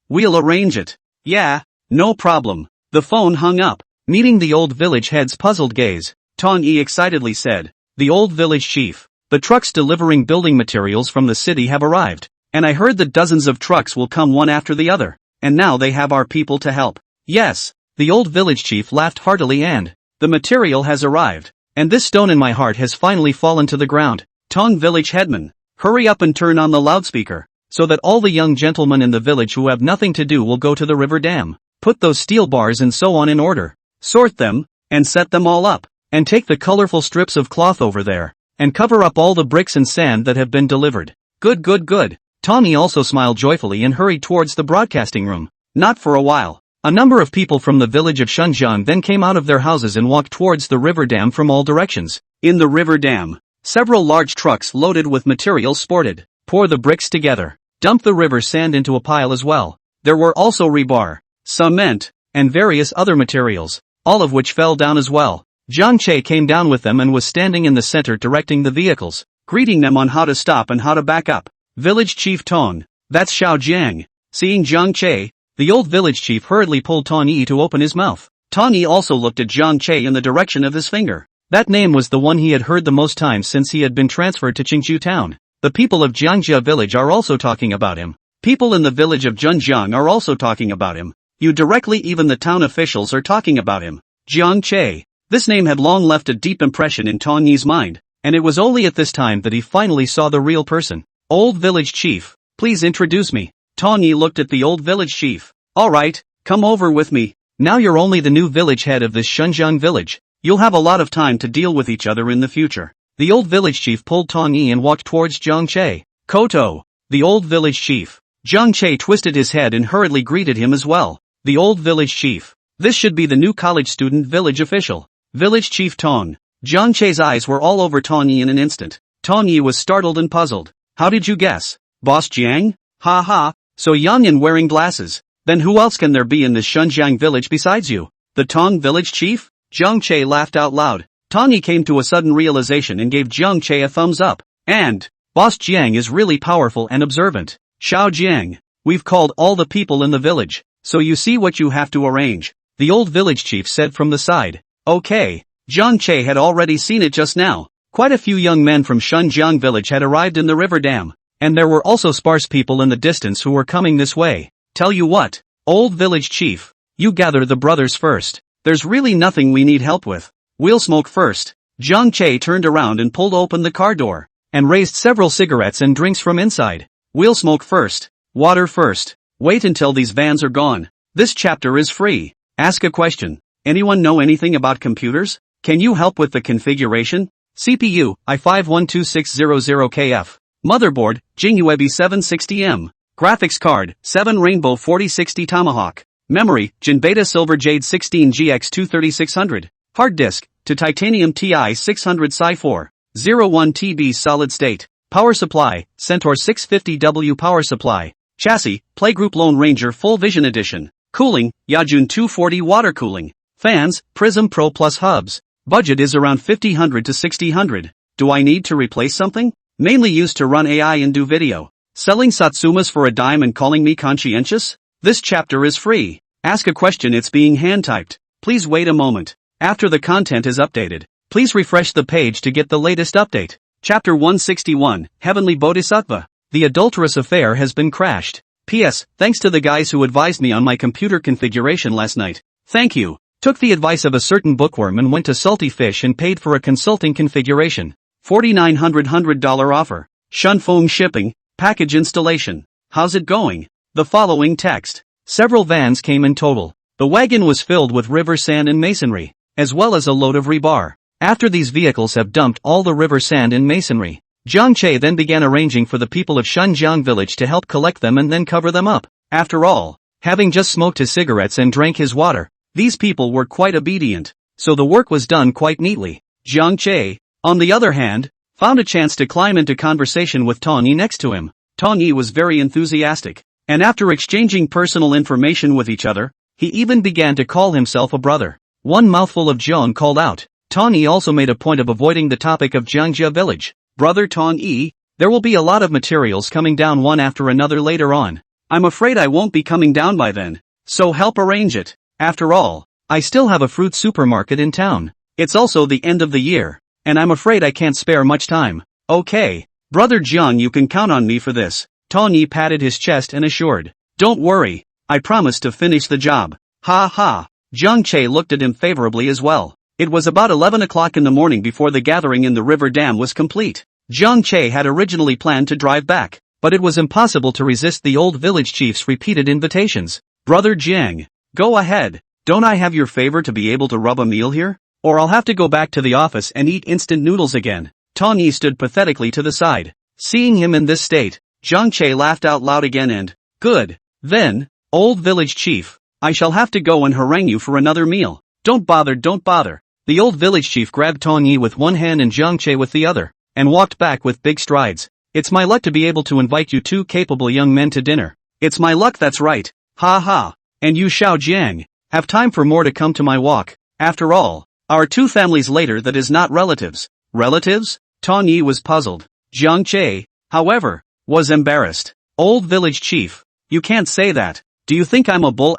arrange it. Yeah, no problem. The phone hung up. Meeting the old village head's puzzled gaze, Tong Yi excitedly said, "The old village chief. The trucks delivering building materials from the city have arrived, and I heard that dozens of trucks will come one after the other, and now they have our people to help." "Yes," the old village chief laughed heartily, "and the material has arrived, and this stone in my heart has finally fallen to the ground. Tong village headman, hurry up and turn on the loudspeaker, so that all the young gentlemen in the village who have nothing to do will go to the river dam. Put those steel bars and so on in order, sort them, and set them all up, and take the colorful strips of cloth over there, and cover up all the bricks and sand that have been delivered." "Good, good, good." Tommy also smiled joyfully and hurried towards the broadcasting room. Not for a while. A number of people from the village of Shunjiang then came out of their houses and walked towards the river dam from all directions. In the river dam, several large trucks loaded with materials sported. Pour the bricks together. Dump the river sand into a pile as well. There were also rebar, cement, and various other materials, all of which fell down as well. Jiang Che came down with them and was standing in the center directing the vehicles, greeting them on how to stop and how to back up. Village Chief Tong, that's Xiao Jiang. Seeing Jiang Che, the old village chief hurriedly pulled Tong Yi to open his mouth. Tong Yi also looked at Jiang Che in the direction of his finger. That name was the one he had heard the most times since he had been transferred to Qingzhou town. The people of Jiangjia village are also talking about him. People in the village of Zhenjiang are also talking about him. You directly, even the town officials are talking about him. Jiang Che. This name had long left a deep impression in Tong Yi's mind, and it was only at this time that he finally saw the real person. "Old village chief, please introduce me." Tong Yi looked at the old village chief. "Alright, come over with me. Now you're only the new village head of this Shunjiang village. You'll have a lot of time to deal with each other in the future." The old village chief pulled Tong Yi and walked towards Jiang Che. "Koto, the old village chief." Jiang Che twisted his head and hurriedly greeted him as well. "The old village chief. This should be the new college student village official. Village Chief Tong." Jiang Che's eyes were all over Tong Yi in an instant. Tong Yi was startled and puzzled. "How did you guess? Boss Jiang? Ha ha, so young and wearing glasses. Then who else can there be in this Shunjiang village besides you? The Tong village chief?" Jiang Che laughed out loud. Tong Yi came to a sudden realization and gave Jiang Che a thumbs up. "And, Boss Jiang is really powerful and observant. Xiao Jiang, we've called all the people in the village, so you see what you have to arrange," the old village chief said from the side. "Okay." Jiang Che had already seen it just now. Quite a few young men from Shunjiang village had arrived in the river dam, and there were also sparse people in the distance who were coming this way. "Tell you what, old village chief, you gather the brothers first. There's really nothing we need help with. We'll smoke first." Jiang Che turned around and pulled open the car door, and raised several cigarettes and drinks from inside. "We'll smoke first. Water first. Wait until these vans are gone. This chapter is free. Ask a question. Anyone know anything about computers? Can you help with the configuration? CPU, i5-12600KF. Motherboard, Jingyuebi 760M. Graphics card, 7 Rainbow 4060 Tomahawk. Memory, Jinbeta Silver Jade 16GX 3600. Hard disk, to Titanium Ti 600 Psi 4.01 TB solid state. Power supply, Centaur 650W power supply. Chassis, Playgroup Lone Ranger Full Vision Edition. Cooling, Yajun 240 water cooling. Fans, Prism Pro Plus hubs. Budget is around 5000 to 6000. Do I need to replace something? Mainly used to run AI and do video. Selling Satsumas for a dime and calling me conscientious? This chapter is free. Ask a question, it's being hand-typed. Please wait a moment. After the content is updated, please refresh the page to get the latest update. Chapter 161, Heavenly Bodhisattva. The adulterous affair has been crashed. P.S. Thanks to the guys who advised me on my computer configuration last night. Thank you. Took the advice of a certain bookworm and went to Salty Fish and paid for a consulting configuration. $4,900 offer. Shunfeng shipping, package installation. How's it going? The following text. Several vans came in total. The wagon was filled with river sand and masonry, as well as a load of rebar. After these vehicles have dumped all the river sand and masonry, Jiang Che then began arranging for the people of Shunjiang village to help collect them and then cover them up. After all, having just smoked his cigarettes and drank his water, these people were quite obedient, so the work was done quite neatly. Jiang Che, on the other hand, found a chance to climb into conversation with Tong Yi next to him. Tong Yi was very enthusiastic, and after exchanging personal information with each other, he even began to call himself a brother. One mouthful of Jiang called out. Tong Yi also made a point of avoiding the topic of Jiangjia village. "Brother Tong Yi, there will be a lot of materials coming down one after another later on. I'm afraid I won't be coming down by then, so help arrange it. After all, I still have a fruit supermarket in town. It's also the end of the year, and I'm afraid I can't spare much time. Okay, Brother Jiang, you can count on me for this. Tony patted his chest and assured. Don't worry, I promise to finish the job. Ha ha. Jiang Che looked at him favorably as well. It was about 11 o'clock in the morning before the gathering in the river dam was complete. Jiang Che had originally planned to drive back, but it was impossible to resist the old village chief's repeated invitations. Brother Jiang, go ahead. Don't I have your favor to be able to rub a meal here? Or I'll have to go back to the office and eat instant noodles again. Tony stood pathetically to the side. Seeing him in this state, Jiang Che laughed out loud again and, good. Then, old village chief, I shall have to go and harangue you for another meal. Don't bother, don't bother. The old village chief grabbed Tony with one hand and Jiang Che with the other, and walked back with big strides. It's my luck to be able to invite you two capable young men to dinner. It's my luck, that's right. Ha ha. And you Xiao Jiang, have time for more to come to my walk. After all, our two families later, that is not relatives. Relatives? Tony was puzzled. Jiang Che, however, was embarrassed. Old village chief, you can't say that. Do you think I'm a bull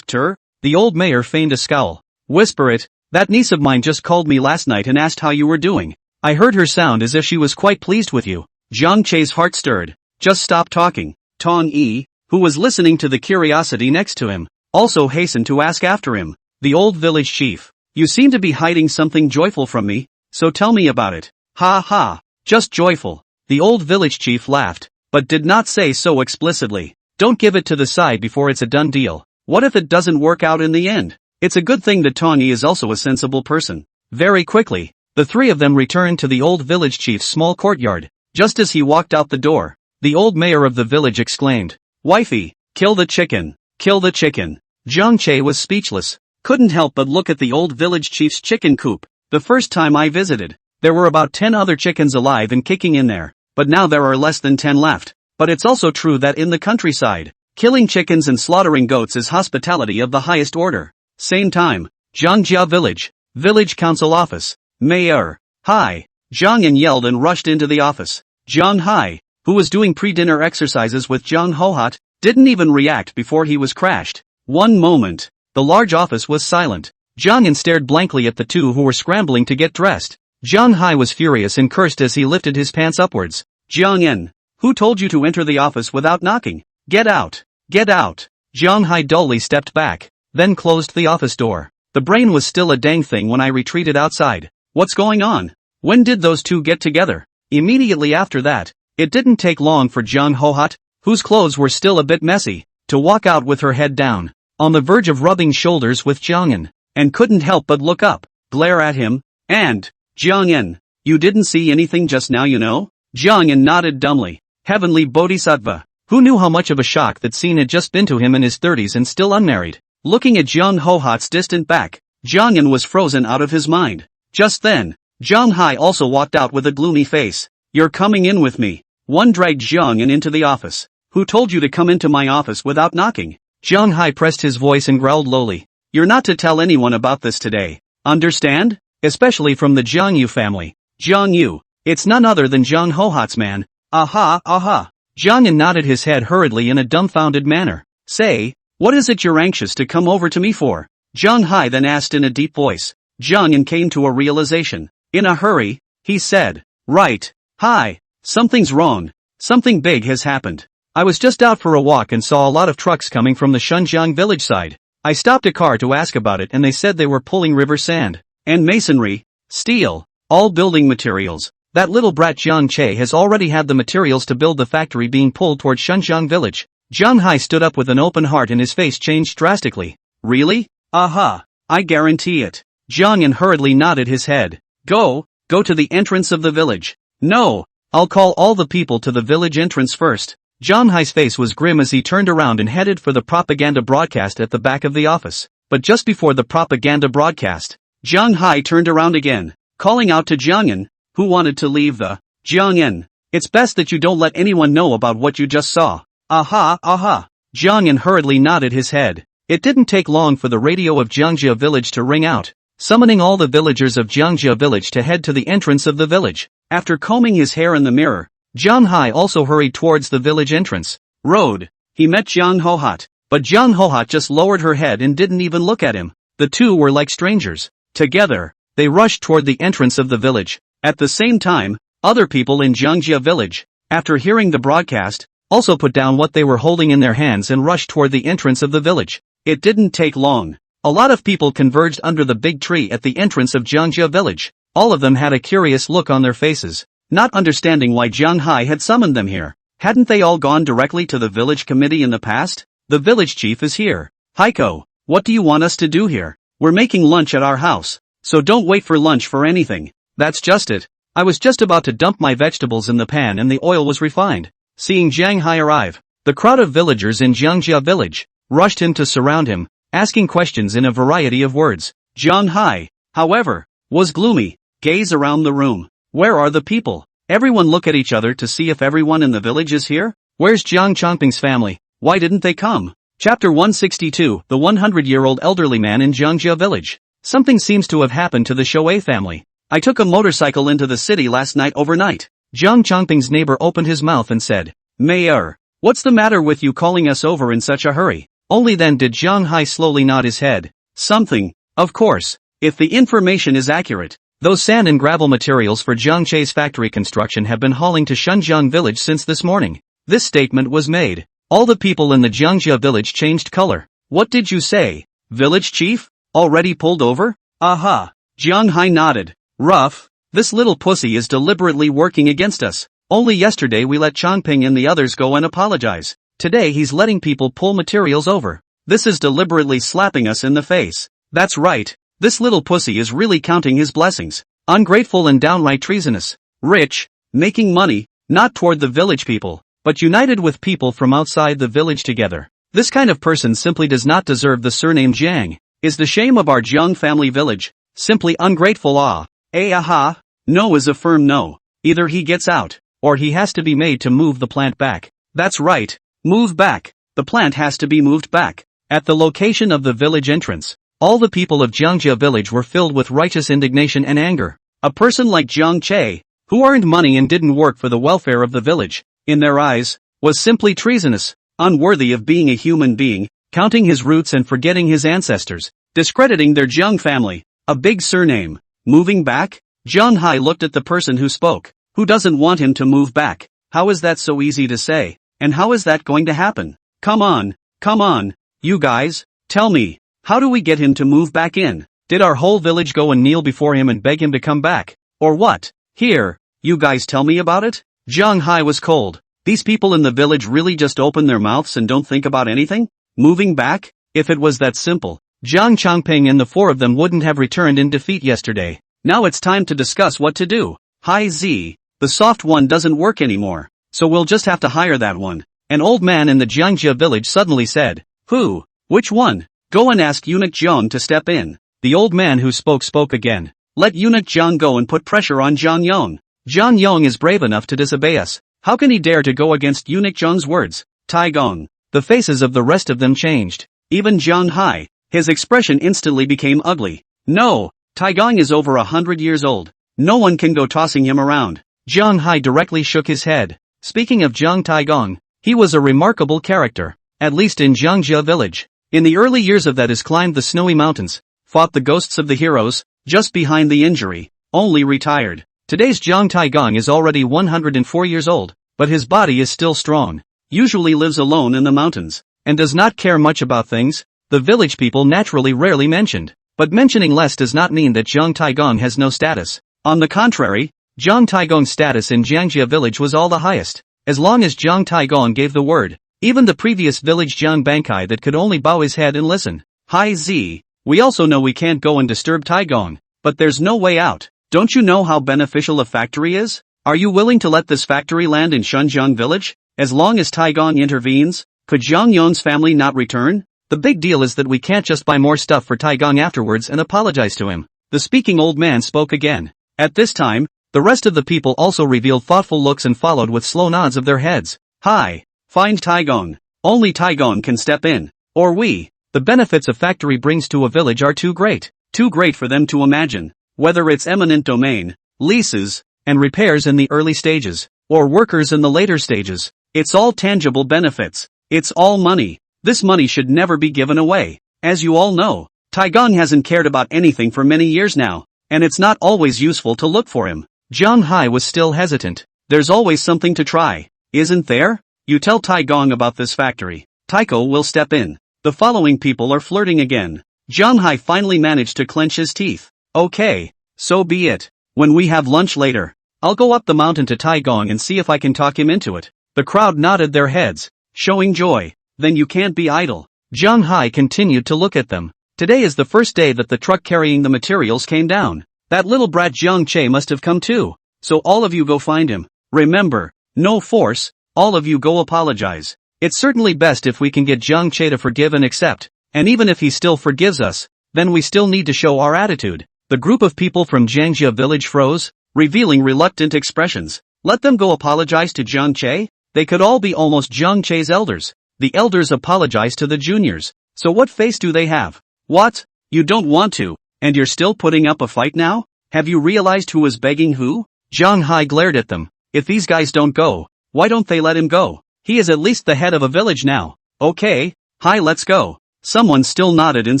tur? The old mayor feigned a scowl. Whisper it, that niece of mine just called me last night and asked how you were doing. I heard her sound as if she was quite pleased with you. Jiang Che's heart stirred. Just stop talking. Tong Yi, who was listening to the curiosity next to him, also hastened to ask after him. The old village chief, you seem to be hiding something joyful from me, so tell me about it. Ha ha, just joyful. The old village chief laughed, but did not say so explicitly. Don't give it to the side before it's a done deal. What if it doesn't work out in the end? It's a good thing that Tony is also a sensible person. Very quickly, the three of them returned to the old village chief's small courtyard. Just as he walked out the door, the old mayor of the village exclaimed, Wifey, kill the chicken, kill the chicken. Jiang Che was speechless, couldn't help but look at the old village chief's chicken coop. The first time I visited, there were about 10 other chickens alive and kicking in there, but now there are less than 10 left. But it's also true that in the countryside, killing chickens and slaughtering goats is hospitality of the highest order. Same time, Jiangjia Village, Village Council Office, Mayor, hi. Jiang Yan yelled and rushed into the office. Jiang Hai, who was doing pre-dinner exercises with Jiang Hohat, didn't even react before he was crashed. One moment, the large office was silent. Jiang Yan stared blankly at the two who were scrambling to get dressed. Jiang Hai was furious and cursed as he lifted his pants upwards. Jiang Yan, who told you to enter the office without knocking? Get out! Get out! Jiang Hai dully stepped back, then closed the office door. The brain was still a dang thing when I retreated outside. What's going on? When did those two get together? Immediately after that, it didn't take long for Jiang Hohat, whose clothes were still a bit messy, to walk out with her head down, on the verge of rubbing shoulders with Jiang Yan, and couldn't help but look up, glare at him, and, Jiang Yan, you didn't see anything just now, you know? Jiang Yan nodded dumbly. Heavenly Bodhisattva, who knew how much of a shock that scene had just been to him in his 30s and still unmarried. Looking at Jiang Hohat's distant back, Jiang Yan was frozen out of his mind. Just then, Jiang Hai also walked out with a gloomy face. You're coming in with me. One dragged Jiang Yan into the office. Who told you to come into my office without knocking? Jiang Hai pressed his voice and growled lowly. You're not to tell anyone about this today. Understand? Especially from the Jiang Yu family. Jiang Yu, it's none other than Jiang Hohat's man. Aha, aha. Jiang Yan nodded his head hurriedly in a dumbfounded manner. Say, what is it you're anxious to come over to me for? Jiang Hai then asked in a deep voice. Jiang Yan came to a realization. In a hurry, he said, right. Hi, something's wrong. Something big has happened. I was just out for a walk and saw a lot of trucks coming from the Shunjiang village side. I stopped a car to ask about it and they said they were pulling river sand, and masonry, steel, all building materials. That little brat Jiang Che has already had the materials to build the factory being pulled toward Shunjiang village. Jiang Hai stood up with an open heart and his face changed drastically. Really? Aha, I guarantee it. Jiang Yan hurriedly nodded his head. Go to the entrance of the village. No, I'll call all the people to the village entrance first. Jiang Hai's face was grim as he turned around and headed for the propaganda broadcast at the back of the office. But just before the propaganda broadcast, Jiang Hai turned around again, calling out to Jiang Yan, who wanted to leave the. Jiang Yan, it's best that you don't let anyone know about what you just saw. Aha, aha. Jiang Yan hurriedly nodded his head. It didn't take long for the radio of Jiangjia village to ring out, summoning all the villagers of Jiangjia village to head to the entrance of the village. After combing his hair in the mirror, Jiang Hai also hurried towards the village entrance. Road. He met Jiang Hohat. But Jiang Hoha just lowered her head and didn't even look at him. The two were like strangers. Together, they rushed toward the entrance of the village. At the same time, other people in Jiangjia village, after hearing the broadcast, also put down what they were holding in their hands and rushed toward the entrance of the village. It didn't take long. A lot of people converged under the big tree at the entrance of Jiangjia village. All of them had a curious look on their faces, not understanding why Jiang Hai had summoned them here. Hadn't they all gone directly to the village committee in the past? The village chief is here. Heiko, what do you want us to do here? We're making lunch at our house, so don't wait for lunch for anything. That's just it. I was just about to dump my vegetables in the pan and the oil was refined. Seeing Jiang Hai arrive, the crowd of villagers in Jiangjia village rushed him to surround him, asking questions in a variety of words. Jiang Hai, however, was gloomy. Gaze around the room. Where are the people? Everyone look at each other to see if everyone in the village is here. Where's Jiang Chongping's family? Why didn't they come? Chapter 162, the 100-year-old elderly man in Jiangjia village. Something seems to have happened to the Shoei family. I took a motorcycle into the city last night overnight. Jiang Chongping's neighbor opened his mouth and said, Mayor, what's the matter with you calling us over in such a hurry? Only then did Jiang Hai slowly nod his head. Something, of course, if the information is accurate. Those sand and gravel materials for Jiang Che's factory construction have been hauling to Shunjiang village since this morning. This statement was made. All the people in the Jiangjia village changed color. What did you say? Village chief? Already pulled over? Aha. Jiang Hai nodded. Rough. This little pussy is deliberately working against us. Only yesterday we let Chongping and the others go and apologize. Today he's letting people pull materials over. This is deliberately slapping us in the face. That's right. This little pussy is really counting his blessings. Ungrateful and downright treasonous. Rich, making money, not toward the village people, but united with people from outside the village together. This kind of person simply does not deserve the surname Jiang. Is the shame of our Jiang family village. Simply ungrateful. Aha. No is a firm no. Either he gets out, or he has to be made to move the plant back. That's right. Move back. The plant has to be moved back. At the location of the village entrance, all the people of Jiangjia village were filled with righteous indignation and anger. A person like Jiang Che, who earned money and didn't work for the welfare of the village, in their eyes, was simply treasonous, unworthy of being a human being, counting his roots and forgetting his ancestors, discrediting their Jiang family. A big surname. Moving back? Jiang Hai looked at the person who spoke. Who doesn't want him to move back? How is that so easy to say? And how is that going to happen? Come on, you guys, tell me. How do we get him to move back in? Did our whole village go and kneel before him and beg him to come back? Or what? Here, you guys tell me about it? Jiang Hai was cold. These people in the village really just open their mouths and don't think about anything? Moving back? If it was that simple, Jiang Chongping and the four of them wouldn't have returned in defeat yesterday. Now it's time to discuss what to do. Hai Z, the soft one doesn't work anymore, so we'll just have to hire that one. An old man in the Jiangjia village suddenly said. Who? Which one? Go and ask eunuch Zhang to step in. The old man who spoke again. Let eunuch Zhang go and put pressure on Zhang Yong. Zhang Yong is brave enough to disobey us. How can he dare to go against eunuch Zhang's words? Tai Gong. The faces of the rest of them changed. Even Jiang Hai, his expression instantly became ugly. No, Tai Gong is over 100 years old. No one can go tossing him around. Jiang Hai directly shook his head. Speaking of Jiang Tai Gong, he was a remarkable character, at least in Jiangjia village. In the early years of that has climbed the snowy mountains, fought the ghosts of the heroes, just behind the injury, only retired. Today's Jiang Taigong is already 104 years old, but his body is still strong, usually lives alone in the mountains, and does not care much about things the village people naturally rarely mentioned. But mentioning less does not mean that Jiang Taigong has no status. On the contrary, Jiang Taigong's status in Jiangjia village was all the highest. As long as Jiang Taigong gave the word, even the previous village Jiang Bankai that could only bow his head and listen. Hi Z, we also know we can't go and disturb Taigong, but there's no way out. Don't you know how beneficial a factory is? Are you willing to let this factory land in Shunjiang village? As long as Taigong intervenes, could Zhang Yong's family not return? The big deal is that we can't just buy more stuff for Taigong afterwards and apologize to him. The speaking old man spoke again. At this time, the rest of the people also revealed thoughtful looks and followed with slow nods of their heads. Hi. Find Taigong. Only Taigong can step in. Or we. The benefits a factory brings to a village are too great. Too great for them to imagine. Whether it's eminent domain, leases, and repairs in the early stages, or workers in the later stages. It's all tangible benefits. It's all money. This money should never be given away. As you all know, Taigong hasn't cared about anything for many years now, and it's not always useful to look for him. Jiang Hai was still hesitant. There's always something to try, isn't there? You tell Taigong about this factory. Taiko will step in. The following people are flirting again. Jiang Hai finally managed to clench his teeth. Okay, so be it. When we have lunch later, I'll go up the mountain to Taigong and see if I can talk him into it. The crowd nodded their heads, showing joy. Then you can't be idle. Jiang Hai continued to look at them. Today is the first day that the truck carrying the materials came down. That little brat Jiang Che must have come too. So all of you go find him. Remember, no force, all of you go apologize. It's certainly best if we can get Jiang Che to forgive and accept. And even if he still forgives us, then we still need to show our attitude. The group of people from Jiangjia village froze, revealing reluctant expressions. Let them go apologize to Jiang Che? They could all be almost Jiang Che's elders. The elders apologize to the juniors. So what face do they have? What? You don't want to, and you're still putting up a fight now? Have you realized who is begging who? Jiang Hai glared at them. If these guys don't go, why don't they let him go? He is at least the head of a village now. Okay, Hai, let's go. Someone still nodded and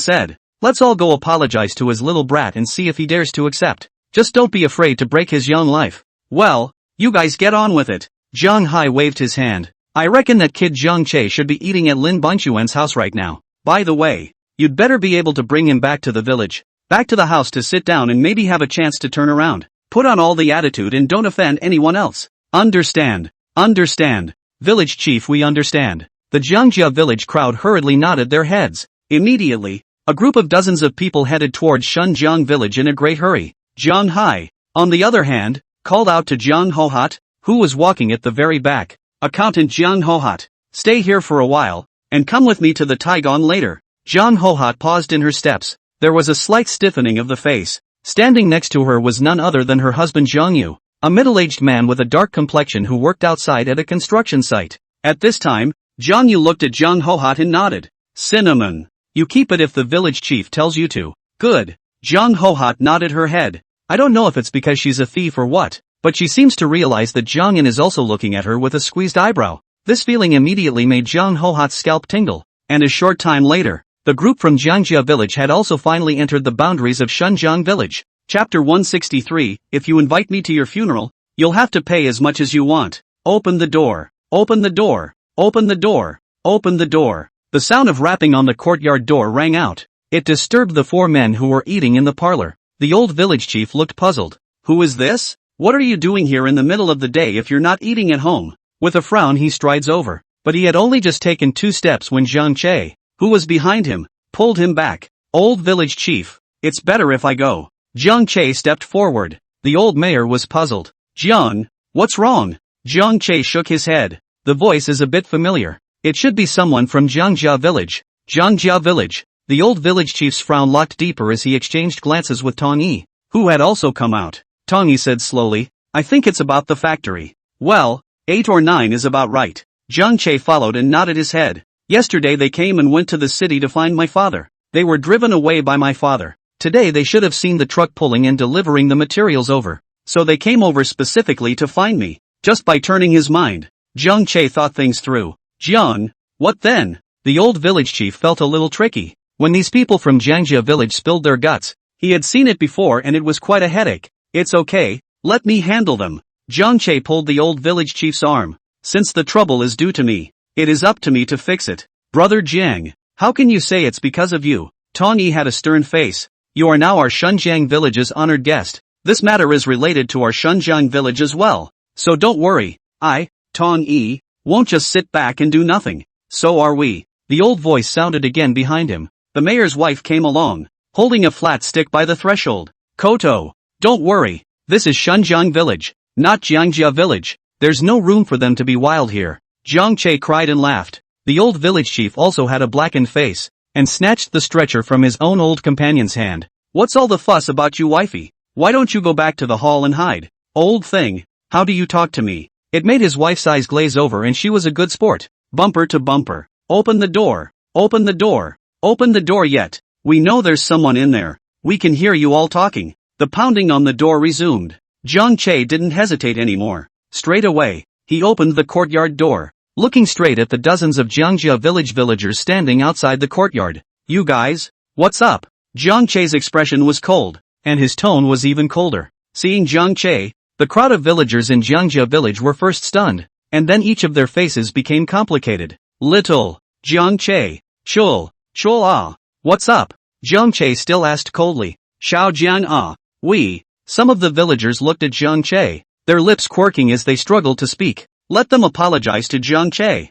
said, let's all go apologize to his little brat and see if he dares to accept. Just don't be afraid to break his young life. Well, you guys get on with it. Jiang Hai waved his hand. I reckon that kid Jiang Che should be eating at Lin Bangchuan's house right now. By the way, you'd better be able to bring him back to the village. Back to the house to sit down and maybe have a chance to turn around. Put on all the attitude and don't offend anyone else. Understand. Understand. Village chief, we understand. The Jiangjia village crowd hurriedly nodded their heads. Immediately, a group of dozens of people headed towards Shunjiang village in a great hurry. Jiang Hai, on the other hand, called out to Jiang Hohat, who was walking at the very back. Accountant Jiang Hohat, stay here for a while, and come with me to the Taigong later. Jiang Hohat paused in her steps. There was a slight stiffening of the face. Standing next to her was none other than her husband Jiang Yu, a middle-aged man with a dark complexion who worked outside at a construction site. At this time, Jiang Yu looked at Jiang Hohat and nodded. Cinnamon. You keep it if the village chief tells you to. Good. Jiang Hohat nodded her head. I don't know if it's because she's a thief or what, but she seems to realize that Jiang Yin is also looking at her with a squeezed eyebrow. This feeling immediately made Jiang Hohat's scalp tingle, and a short time later, the group from Jiangjia village had also finally entered the boundaries of Shunjiang village. Chapter 163, If you invite me to your funeral, you'll have to pay as much as you want. Open the door. Open the door. Open the door. Open the door. The sound of rapping on the courtyard door rang out. It disturbed the four men who were eating in the parlor. The old village chief looked puzzled. Who is this? What are you doing here in the middle of the day if you're not eating at home? With a frown he strides over. But he had only just taken 2 steps when Jiang Che, who was behind him, pulled him back. Old village chief, it's better if I go. Jiang Che stepped forward. The old mayor was puzzled. Jiang, what's wrong? Jiang Che shook his head. The voice is a bit familiar. It should be someone from Jiangjia village. Jiangjia village. The old village chief's frown locked deeper as he exchanged glances with Tong Yi, who had also come out. Tong Yi said slowly, I think it's about the factory. Well, 8 or 9 is about right. Jiang Che followed and nodded his head. Yesterday they came and went to the city to find my father. They were driven away by my father. Today they should have seen the truck pulling and delivering the materials over. So they came over specifically to find me. Just by turning his mind. Jiang Che thought things through. Jiang, what then? The old village chief felt a little tricky. When these people from Jiangjia village spilled their guts, he had seen it before and it was quite a headache. It's okay, let me handle them. Jiang Che pulled the old village chief's arm. Since the trouble is due to me, it is up to me to fix it. Brother Jiang, how can you say it's because of you? Tong Yi had a stern face. You are now our Shunjiang village's honored guest. This matter is related to our Shunjiang village as well. So don't worry, I, Tong Yi, won't just sit back and do nothing. So are we. The old voice sounded again behind him. The mayor's wife came along, holding a flat stick by the threshold. Koto, don't worry, this is Shunjiang village, not Jiangjia village. There's no room for them to be wild here. Jiang Che cried and laughed. The old village chief also had a blackened face, and snatched the stretcher from his own old companion's hand. What's all the fuss about you, wifey? Why don't you go back to the hall and hide? Old thing, how do you talk to me? It made his wife's eyes glaze over and she was a good sport. Bumper to bumper. Open the door. Open the door. Open the door yet. We know there's someone in there. We can hear you all talking. The pounding on the door resumed. Jiang Che didn't hesitate anymore. Straight away, he opened the courtyard door. looking straight at the dozens of Jiangjia village villagers standing outside the courtyard. You guys? What's up? Jiang Che's expression was cold, and his tone was even colder. Seeing Jiang Che, the crowd of villagers in Jiangjia village were first stunned, and then each of their faces became complicated. Little Jiang Che. Chul ah. What's up? Jiang Che still asked coldly. Xiao Jiang ah. We. Some of the villagers looked at Jiang Che, their lips quirking as they struggled to speak. Let them apologize to Jiang Che.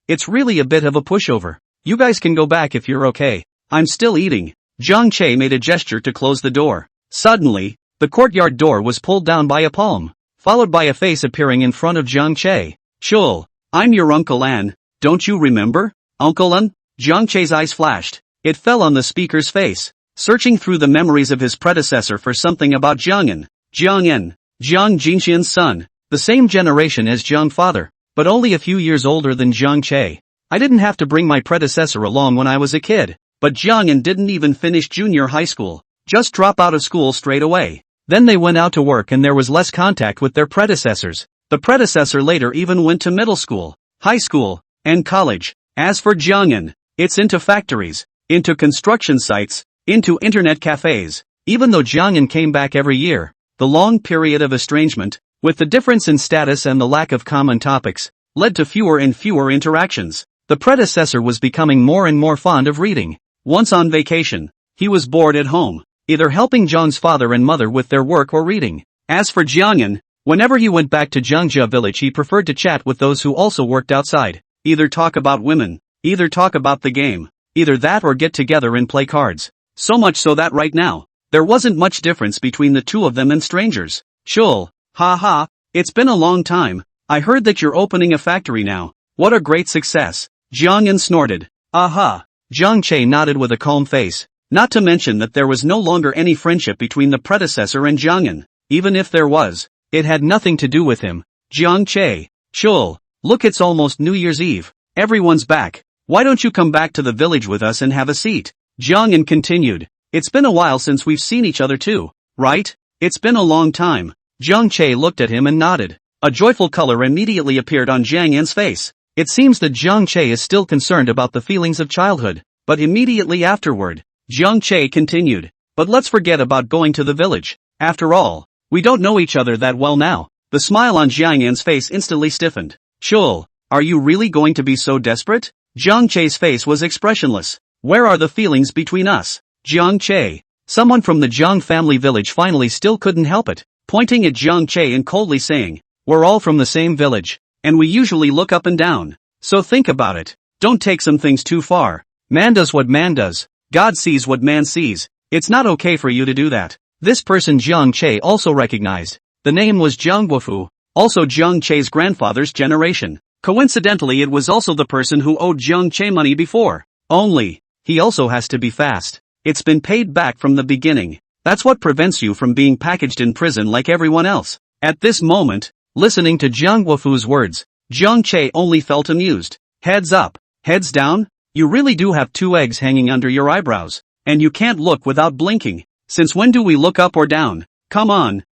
It's really a bit of a pushover. You guys can go back if you're okay. I'm still eating. Jiang Che made a gesture to close the door. Suddenly, the courtyard door was pulled down by a palm, followed by a face appearing in front of Jiang Che. Chul, I'm your Uncle An, don't you remember? Uncle An? Jiang Che's eyes flashed. It fell on the speaker's face, searching through the memories of his predecessor for something about Jiang An. Jiang Jingxian's son, the same generation as Jiang father, but only a few years older than Jiang Che. I didn't have to bring my predecessor along when I was a kid, but Jiang An didn't even finish junior high school, just drop out of school straight away. Then they went out to work and there was less contact with their predecessors. The predecessor later even went to middle school, high school, and college. As for Jiang An, it's into factories, into construction sites, into internet cafes. Even though Jiang An came back every year, the long period of estrangement, with the difference in status and the lack of common topics, led to fewer and fewer interactions. The predecessor was becoming more and more fond of reading. Once on vacation, he was bored at home, either helping Jiang's father and mother with their work or reading. As for Jiang An, whenever he went back to Jiangjia village he preferred to chat with those who also worked outside, either talk about women, either talk about the game, either that or get together and play cards. So much so that right now, there wasn't much difference between the two of them and strangers. Chul, ha, it's been a long time. I heard that you're opening a factory now. What a great success. Jiang An snorted. Aha. Jiang Che nodded with a calm face, not to mention that there was no longer any friendship between the predecessor and Jiang An. Even if there was, it had nothing to do with him. Jiang Che. Chul, look, it's almost New Year's Eve. Everyone's back. Why don't you come back to the village with us and have a seat? Jiang An continued. It's been a while since we've seen each other too, right? It's been a long time. Jiang Che looked at him and nodded. A joyful color immediately appeared on Jiang An's face. It seems that Jiang Che is still concerned about the feelings of childhood, but immediately afterward, Jiang Che continued. But let's forget about going to the village. After all, we don't know each other that well now. The smile on Jiang An's face instantly stiffened. Chul, are you really going to be so desperate? Jiang Che's face was expressionless. Where are the feelings between us? Jiang Che. Someone from the Jiang family village finally still couldn't help it, pointing at Jiang Che and coldly saying, we're all from the same village, and we usually look up and down. So think about it. Don't take some things too far. Man does what man does. God sees what man sees. It's not okay for you to do that. This person Jiang Che also recognized. The name was Jiang Guofu, also Jiang Che's grandfather's generation. Coincidentally, it was also the person who owed Jiang Che money before. Only, he also has to be fast. It's been paid back from the beginning. That's what prevents you from being packaged in prison like everyone else. At this moment, listening to Jiang Guofu's words, Jiang Che only felt amused. Heads up, heads down? You really do have two eggs hanging under your eyebrows, and you can't look without blinking. Since when do we look up or down? Come on,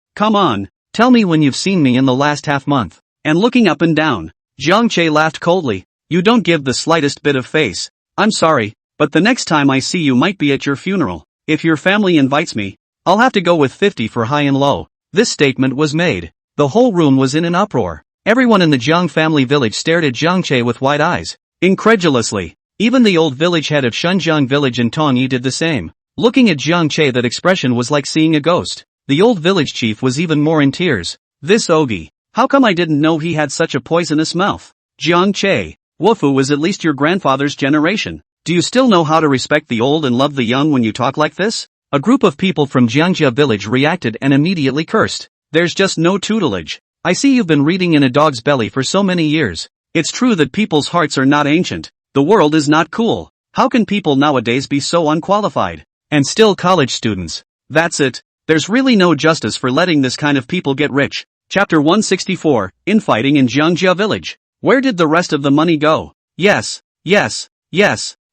tell me when you've seen me in the last half month. And looking up and down, Jiang Che laughed coldly. You don't give the slightest bit of face. I'm sorry, but the next time I see you might be at your funeral. If your family invites me, I'll have to go with 50 for high and low. This statement was made. The whole room was in an uproar. Everyone in the Jiang family village stared at Jiang Che with wide eyes, incredulously. Even the old village head of Shunjiang village in Tongyi did the same. Looking at Jiang Che, that expression was like seeing a ghost. The old village chief was even more in tears. This Ogi. How come I didn't know he had such a poisonous mouth? Jiang Che. Wufu was at least your grandfather's generation. Do you still know how to respect the old and love the young when you talk like this? A group of people from Jiangjia village reacted and immediately cursed. There's just no tutelage. I see you've been reading in a dog's belly for so many years. It's true that people's hearts are not ancient. The world is not cool. How can people nowadays be so unqualified? And still college students. That's it. There's really no justice for letting this kind of people get rich. Chapter 164, Infighting in Jiangjia village. Where did the rest of the money go? Yes.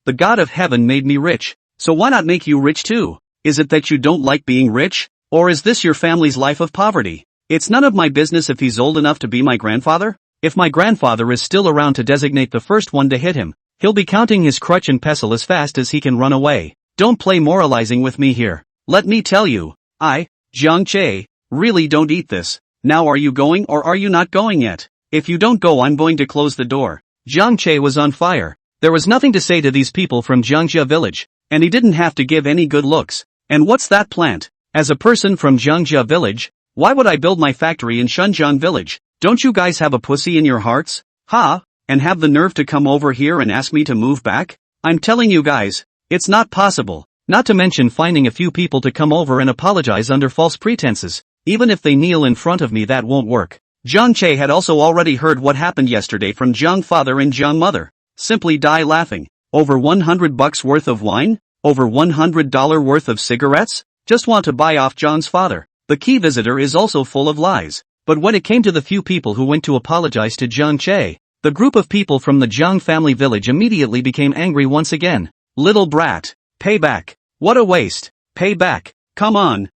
The God of heaven made me rich. So why not make you rich too? Is it that you don't like being rich? Or is this your family's life of poverty? It's none of my business if he's old enough to be my grandfather. If my grandfather is still around to designate the first one to hit him, he'll be counting his crutch and pestle as fast as he can run away. Don't play moralizing with me here. Let me tell you, Jiang Che, really don't eat this. Now are you going or are you not going yet? If you don't go I'm going to close the door. Jiang Che was on fire. There was nothing to say to these people from Jiangjia village, and he didn't have to give any good looks. And what's that plant? As a person from Jiangjia village, why would I build my factory in Shunjiang village? Don't you guys have a pussy in your hearts? Ha? And have the nerve to come over here and ask me to move back? I'm telling you guys, it's not possible. Not to mention finding a few people to come over and apologize under false pretenses. Even if they kneel in front of me that won't work. Jiang Che had also already heard what happened yesterday from Jiang father and Jiang mother. Simply die laughing. Over $100 worth of wine? Over $100 worth of cigarettes? Just want to buy off Jiang's father. The key visitor is also full of lies. But when it came to the few people who went to apologize to Jiang Che, the group of people from the Jiang family village immediately became angry once again. Little brat. Pay back. What a waste. Pay back. Come on.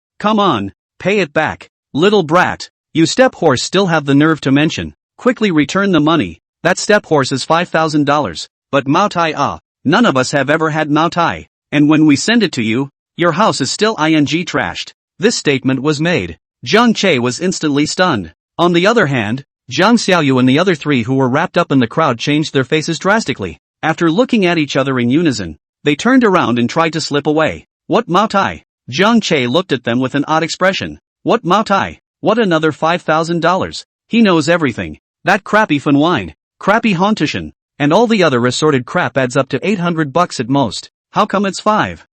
Pay it back. Little brat. You step horse still have the nerve to mention. Quickly return the money. That step horse is $5,000. But Mao Tai none of us have ever had Mao Tai. And when we send it to you, your house is still ing trashed. This statement was made. Jiang Che was instantly stunned. On the other hand, Jiang Xiaoyu and the other three who were wrapped up in the crowd changed their faces drastically. After looking at each other in unison, they turned around and tried to slip away. What Mao Tai? Jiang Che looked at them with an odd expression. What Mao Tai? What another $5,000? He knows everything. That crappy fun wine, crappy Hontishan, and all the other assorted crap adds up to $800 at most. How come it's 5,000?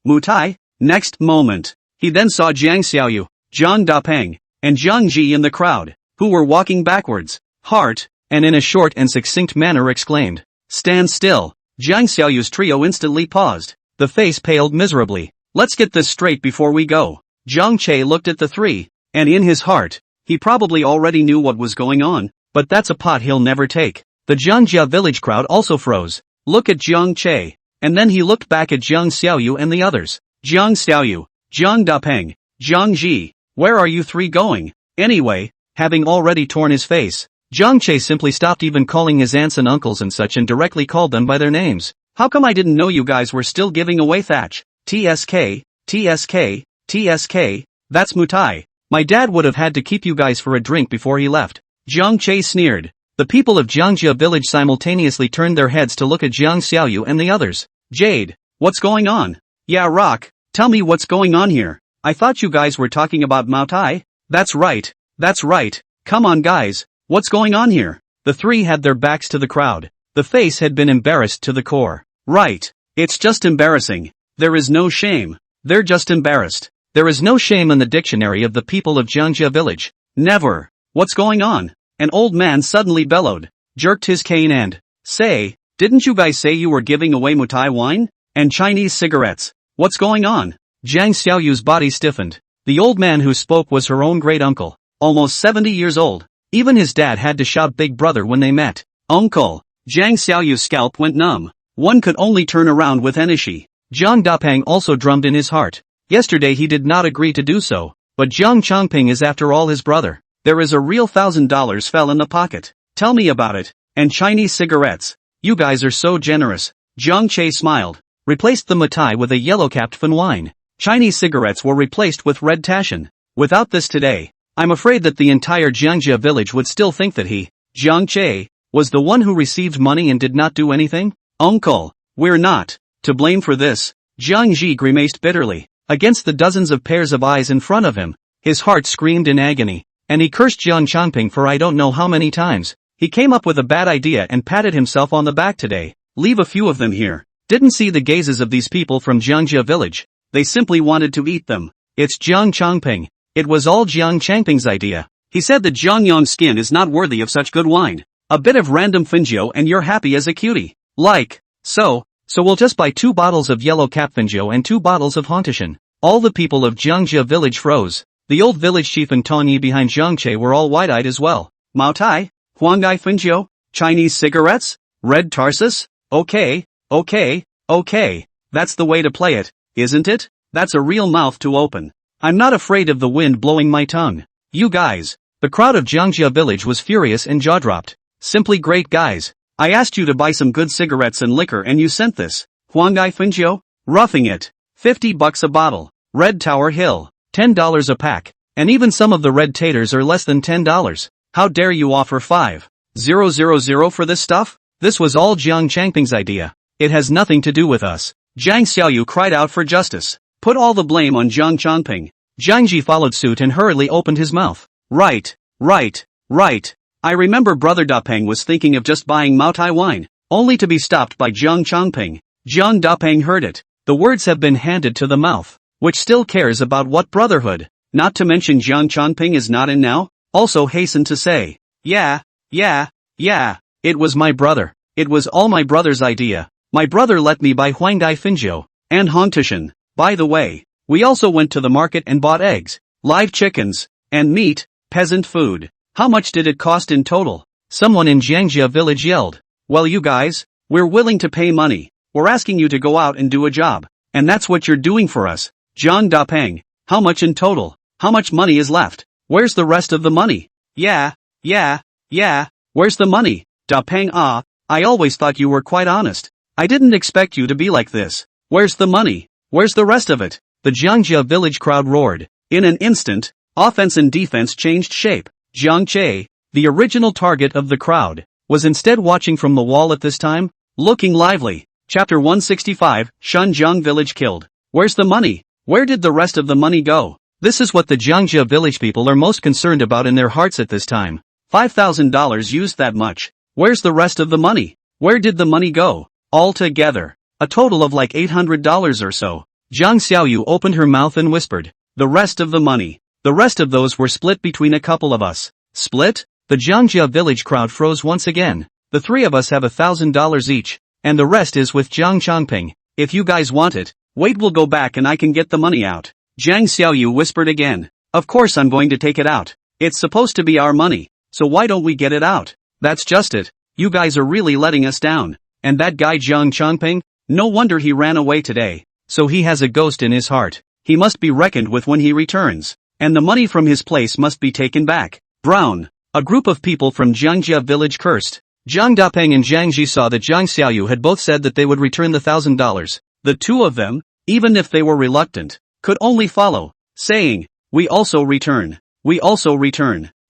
Mutai? Next moment, he then saw Jiang Xiaoyu, Zhang Dapeng, and Jiang Ji in the crowd, who were walking backwards. Heart, and in a short and succinct manner exclaimed, "Stand still." Jiang Xiaoyu's trio instantly paused. The face paled miserably. Let's get this straight before we go. Jiang Che looked at the three, and in his heart, he probably already knew what was going on, but that's a pot he'll never take. The Jiangjia village crowd also froze. Look at Jiang Che, and then he looked back at Jiang Xiaoyu and the others. Jiang Xiaoyu, Zhang Dapeng, Jiang Ji, where are you three going? Anyway, having already torn his face, Jiang Che simply stopped even calling his aunts and uncles and such and directly called them by their names. How come I didn't know you guys were still giving away thatch? TSK, that's Mutai. My dad would have had to keep you guys for a drink before he left. Jiang Che sneered. The people of Jiangjia village simultaneously turned their heads to look at Jiang Xiaoyu and the others. Jade, what's going on? Yeah, Rock, tell me what's going on here. I thought you guys were talking about Mao Tai? That's right. Come on guys, what's going on here? The three had their backs to the crowd. The face had been embarrassed to the core. Right. It's just embarrassing. There is no shame. They're just embarrassed. There is no shame in the dictionary of the people of Jiangjia village. Never. What's going on? An old man suddenly bellowed, jerked his cane and, say, didn't you guys say you were giving away Mutai wine? And Chinese cigarettes? What's going on? Jiang Xiaoyu's body stiffened. The old man who spoke was her own great uncle, almost 70 years old. Even his dad had to shout big brother when they met. Uncle. Jiang Xiaoyu's scalp went numb. One could only turn around with Enishi. Zhang Dapeng also drummed in his heart. Yesterday he did not agree to do so, but Zhang Chongping is after all his brother. There is a real $1,000 fell in the pocket. Tell me about it. And Chinese cigarettes. You guys are so generous. Jiang Che smiled. Replaced the Mutai with a yellow-capped fun wine. Chinese cigarettes were replaced with red Tashan. Without this today, I'm afraid that the entire Jiangjia village would still think that he, Jiang Che, was the one who received money and did not do anything? Uncle, we're not to blame for this. Jiang Ji grimaced bitterly. Against the dozens of pairs of eyes in front of him, his heart screamed in agony, and he cursed Jiang Chongping for I don't know how many times. He came up with a bad idea and patted himself on the back today. Leave a few of them here. Didn't see the gazes of these people from Jiangjia village. They simply wanted to eat them. It's Jiang Chongping. It was all Jiang Chongping's idea. He said that Jiangyang's skin is not worthy of such good wine. A bit of random Finjo and you're happy as a cutie. Like, so we'll just buy 2 bottles of yellow cap Finjo and 2 bottles of Hontishan. All the people of Jiangjia village froze. The old village chief and Tongyi behind Jiang Che were all wide-eyed as well. Mao Tai? Huangai Finjo? Chinese cigarettes? Red Tarsus? Okay. That's the way to play it, isn't it? That's a real mouth to open. I'm not afraid of the wind blowing my tongue. You guys, The crowd of Jiangjia village was furious and jaw-dropped. Simply great, guys. I asked you to buy some good cigarettes and liquor and you sent this. Huangai Finjio? Roughing it. $50 a bottle. Red Tower Hill. $10 a pack. And even some of the red taters are less than $10. How dare you offer 5,000 for this stuff? This was all Jiang Changping's idea. It has nothing to do with us. Jiang Xiaoyu cried out for justice. Put all the blame on Jiang Changping. Jiang Ji followed suit and hurriedly opened his mouth. Right. I remember Brother Dapeng was thinking of just buying Maotai wine, only to be stopped by Jiang Changping. Jiang Dapeng heard it. The words have been handed to the mouth, which still cares about what brotherhood. Not to mention Jiang Changping is not in now, also hastened to say, yeah, it was my brother. It was all my brother's idea. My brother let me buy Huangai Finjio, and Hongtushan. By the way, we also went to the market and bought eggs, live chickens, and meat, peasant food. How much did it cost in total? Someone in Jiangjia village yelled. Well, you guys, we're willing to pay money. We're asking you to go out and do a job. And that's what you're doing for us. Jiang Dapeng, how much in total? How much money is left? Where's the rest of the money? Yeah, where's the money? Dapeng, I always thought you were quite honest. I didn't expect you to be like this. Where's the money? Where's the rest of it? The Jiangjia village crowd roared. In an instant, offense and defense changed shape. Jiang Che, the original target of the crowd, was instead watching from the wall at this time, looking lively. Chapter 165, Shunjiang village killed. Where's the money? Where did the rest of the money go? This is what the Jiangjia village people are most concerned about in their hearts at this time. $5,000 used that much. Where's the rest of the money? Where did the money go? All together. A total of like $800 or so. Jiang Xiaoyu opened her mouth and whispered. The rest of the money. The rest of those were split between a couple of us. Split? The Jiangjia village crowd froze once again. The three of us have $1,000 each, and the rest is with Jiang Changping. If you guys want it, wait, we'll go back and I can get the money out. Jiang Xiaoyu whispered again. Of course I'm going to take it out. It's supposed to be our money, so why don't we get it out? That's just it. You guys are really letting us down. And that guy Jiang Changping? No wonder he ran away today. So he has a ghost in his heart. He must be reckoned with when he returns. And the money from his place must be taken back. Brown. A group of people from Jiangjia village cursed. Jiang Dapeng and Jiang Ji saw that Jiang Xiaoyu had both said that they would return the $1,000. The two of them, even if they were reluctant, could only follow, saying, we also return.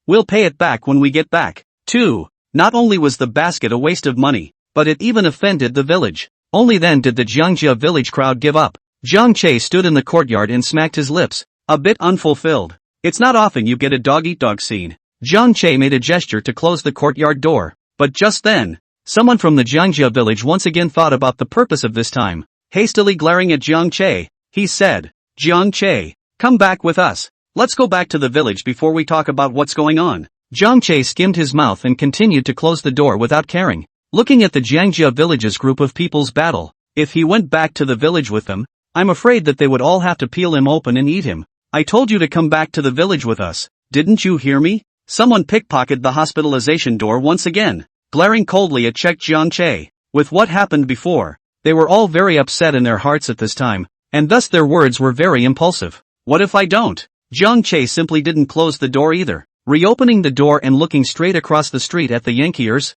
We'll pay it back when we get back. 2. Not only was the basket a waste of money, but it even offended the village. Only then did the Jiangjia village crowd give up. Jiang Che stood in the courtyard and smacked his lips, a bit unfulfilled. It's not often you get a dog-eat-dog scene. Jiang Che made a gesture to close the courtyard door, but just then, someone from the Jiangjia village once again thought about the purpose of this time. Hastily glaring at Jiang Che, he said, Jiang Che, come back with us. Let's go back to the village before we talk about what's going on. Jiang Che skimmed his mouth and continued to close the door without caring, looking at the Jiangjia village's group of people's battle. If he went back to the village with them, I'm afraid that they would all have to peel him open and eat him. I told you to come back to the village with us. Didn't you hear me? Someone pickpocketed the hospitalization door once again, glaring coldly at Jiang Che. With what happened before, they were all very upset in their hearts at this time, and thus their words were very impulsive. What if I don't? Jiang Che simply didn't close the door either, reopening the door and looking straight across the street at the Yankeers.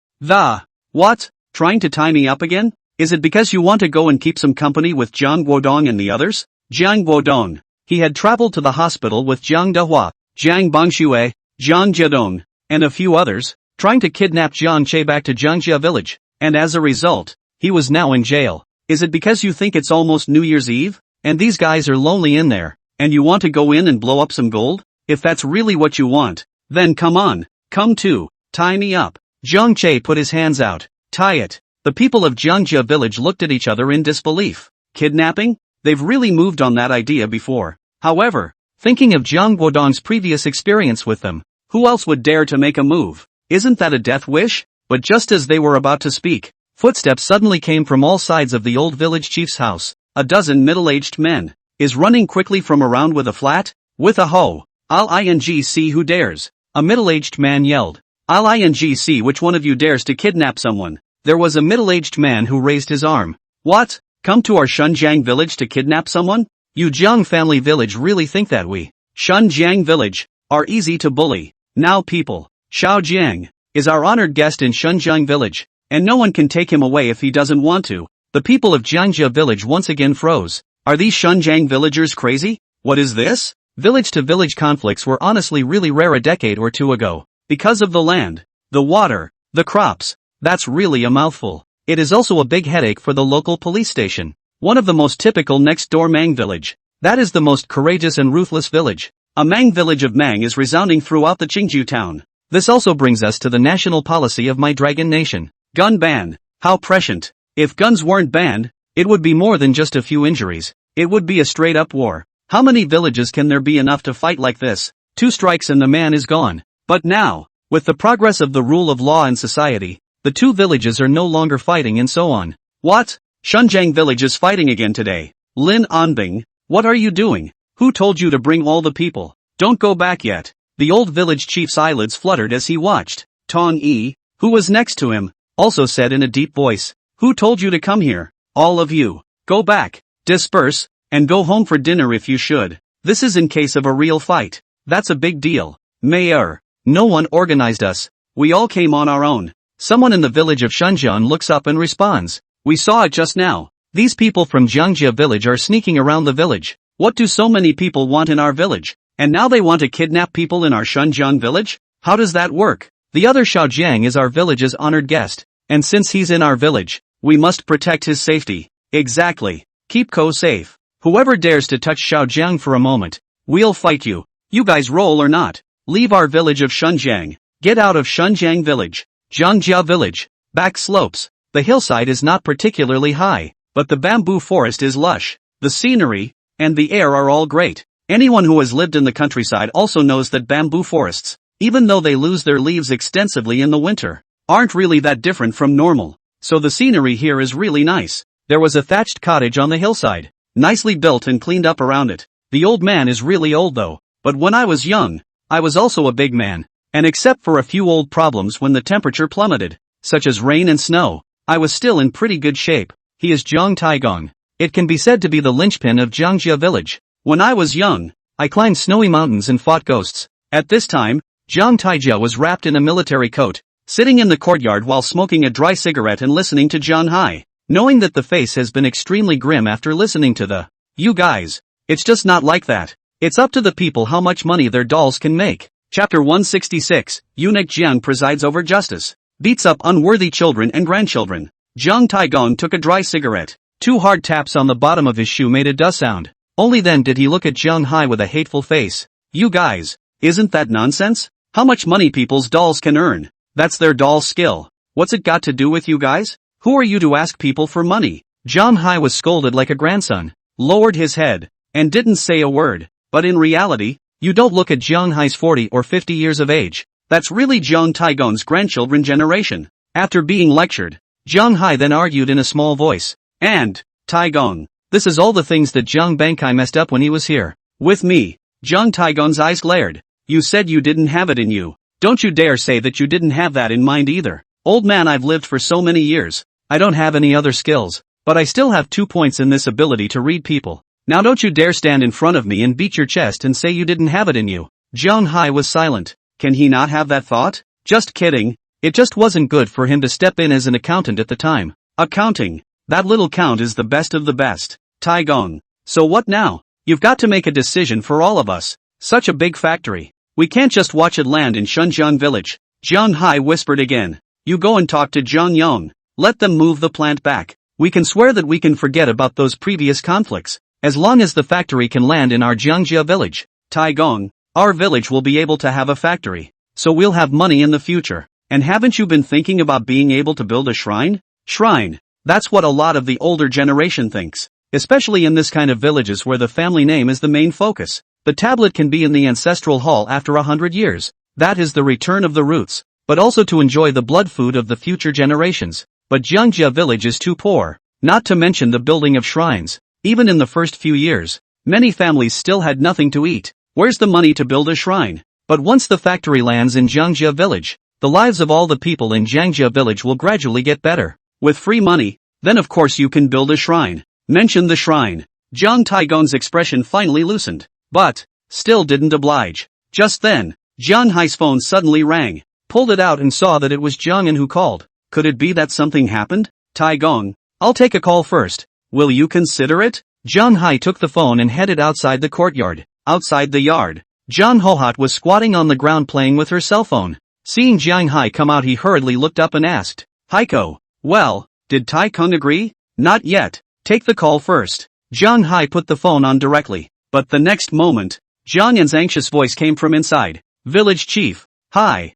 What? Trying to tie me up again? Is it because you want to go and keep some company with Jiang Guodong and the others? Jiang Guodong. He had traveled to the hospital with Jiang Dehua, Jiang Bangxue, Jiang Jiadong, and a few others, trying to kidnap Jiang Che back to Jiangjia village, and as a result, he was now in jail. Is it because you think it's almost New Year's Eve, and these guys are lonely in there, and you want to go in and blow up some gold? If that's really what you want, then come on, come to, tie me up. Jiang Che put his hands out. Tie it. The people of Jiangjia village looked at each other in disbelief. Kidnapping? They've really moved on that idea before. However, thinking of Jiang Guodong's previous experience with them, who else would dare to make a move? Isn't that a death wish? But just as they were about to speak, footsteps suddenly came from all sides of the old village chief's house. A dozen middle-aged men is running quickly from around with a flat, with a hoe. I'll see who dares. A middle-aged man yelled. I'll see which one of you dares to kidnap someone. There was a middle-aged man who raised his arm. What? Come to our Shunjiang village to kidnap someone? You Jiang family village really think that we, Shunjiang village, are easy to bully? Now people, Shunjiang is our honored guest in Shunjiang village, and no one can take him away if he doesn't want to. The people of Jiangjia village once again froze. Are these Shunjiang villagers crazy? What is this? Village-to-village conflicts were honestly really rare a decade or two ago. Because of the land, the water, the crops. That's really a mouthful. It is also a big headache for the local police station. One of the most typical next-door Mang village. That is the most courageous and ruthless village. A Mang village of Mang is resounding throughout the Qingju town. This also brings us to the national policy of my dragon nation. Gun ban. How prescient. If guns weren't banned, it would be more than just a few injuries. It would be a straight-up war. How many villages can there be enough to fight like this? 2 strikes and the man is gone. But now, with the progress of the rule of law in society, the 2 villages are no longer fighting and so on. What? Shunjiang village is fighting again today. Lin Anbing, what are you doing? Who told you to bring all the people? Don't go back yet. The old village chief's eyelids fluttered as he watched. Tong Yi, who was next to him, also said in a deep voice, who told you to come here? All of you. Go back, disperse, and go home for dinner if you should. This is in case of a real fight. That's a big deal. Mayor, no one organized us. We all came on our own. Someone in the village of Shunjiang looks up and responds. We saw it just now. These people from Jiangjia village are sneaking around the village. What do so many people want in our village? And now they want to kidnap people in our Shunjiang village? How does that work? The other Xiaojiang is our village's honored guest. And since he's in our village, we must protect his safety. Exactly. Keep Ko safe. Whoever dares to touch Xiaojiang for a moment, we'll fight you. You guys roll or not. Leave our village of Shunjiang. Get out of Shunjiang village. Jiangjia village. Back slopes. The hillside is not particularly high, but the bamboo forest is lush. The scenery and the air are all great. Anyone who has lived in the countryside also knows that bamboo forests, even though they lose their leaves extensively in the winter, aren't really that different from normal. So the scenery here is really nice. There was a thatched cottage on the hillside, nicely built and cleaned up around it. The old man is really old though, but when I was young, I was also a big man. And except for a few old problems when the temperature plummeted, such as rain and snow, I was still in pretty good shape. He is Zhang Taigong. It can be said to be the linchpin of Jiangjia village. When I was young, I climbed snowy mountains and fought ghosts. At this time, Zhang Taijia was wrapped in a military coat, sitting in the courtyard while smoking a dry cigarette and listening to Zhang Hai. Knowing that the face has been extremely grim after listening to the, you guys, it's just not like that. It's up to the people how much money their dolls can make. Chapter 166, Eunuch Jiang presides over justice. Beats up unworthy children and grandchildren. Zhang Taigong took a dry cigarette. 2 hard taps on the bottom of his shoe made a duh sound. Only then did he look at Zhang Hai with a hateful face. You guys, isn't that nonsense? How much money people's dolls can earn? That's their doll skill. What's it got to do with you guys? Who are you to ask people for money? Zhang Hai was scolded like a grandson, lowered his head, and didn't say a word. But in reality, you don't look at Zhang Hai's 40 or 50 years of age. That's really Zhang Taigong's grandchildren generation. After being lectured, Zhang Hai then argued in a small voice. And, Taigong, this is all the things that Zhang Bankai messed up when he was here. With me. Zhang Taigong's eyes glared. You said you didn't have it in you. Don't you dare say that you didn't have that in mind either. Old man, I've lived for so many years. I don't have any other skills, but I still have 2 points in this ability to read people. Now don't you dare stand in front of me and beat your chest and say you didn't have it in you. Zhang Hai was silent. Can he not have that thought? Just kidding. It just wasn't good for him to step in as an accountant at the time. Accounting. That little count is the best of the best. Taigong. So what now? You've got to make a decision for all of us. Such a big factory. We can't just watch it land in Shunjiang village. Zhang Hai whispered again. You go and talk to Zhang Yong. Let them move the plant back. We can swear that we can forget about those previous conflicts, as long as the factory can land in our Jiangjia village. Taigong, our village will be able to have a factory, so we'll have money in the future. And haven't you been thinking about being able to build a shrine? Shrine. That's what a lot of the older generation thinks, especially in this kind of villages where the family name is the main focus. The tablet can be in the ancestral hall after 100 years. That is the return of the roots, but also to enjoy the blood food of the future generations. But Jiangjia village is too poor, not to mention the building of shrines. Even in the first few years, many families still had nothing to eat. Where's the money to build a shrine? But once the factory lands in Jiangjia village, the lives of all the people in Jiangjia village will gradually get better. With free money, then of course you can build a shrine. Mention the shrine. Zhang Taigong's expression finally loosened, but still didn't oblige. Just then, Jiang Hai's phone suddenly rang. Pulled it out and saw that it was Jiang An who called. Could it be that something happened? Tai Gong. I'll take a call first. Will you consider it? Jiang Hai took the phone and headed outside the courtyard. Outside the yard, Jiang Hohat was squatting on the ground playing with her cell phone. Seeing Jiang Hai come out, he hurriedly looked up and asked, Haiko, well, did Tai Kung agree? Not yet. Take the call first. Jiang Hai put the phone on directly. But the next moment, Jiang An's anxious voice came from inside. Village chief. Hi.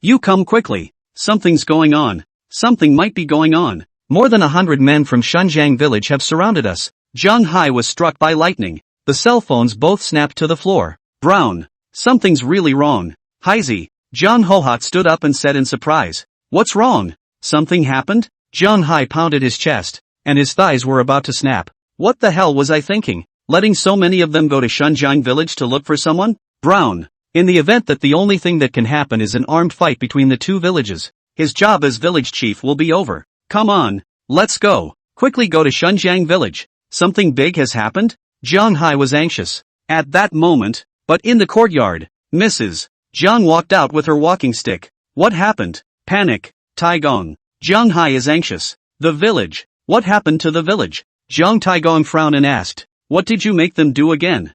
You come quickly. Something's going on. Something might be going on. More than 100 men from Shunjiang village have surrounded us. Jiang Hai was struck by lightning. The cell phones both snapped to the floor. Brown. Something's really wrong. Haizi. Jiang Hohat stood up and said in surprise. What's wrong? Something happened? Jiang Hai pounded his chest, and his thighs were about to snap. What the hell was I thinking? Letting so many of them go to Shunjiang village to look for someone? Brown. In the event that the only thing that can happen is an armed fight between the two villages, his job as village chief will be over. Come on, let's go. Quickly go to Shunjiang village. Something big has happened? Jiang Hai was anxious. At that moment, but in the courtyard, Mrs. Jiang walked out with her walking stick. What happened? Panic. Taigong. Jiang Hai is anxious. The village. What happened to the village? Jiang Taigong frowned and asked. What did you make them do again?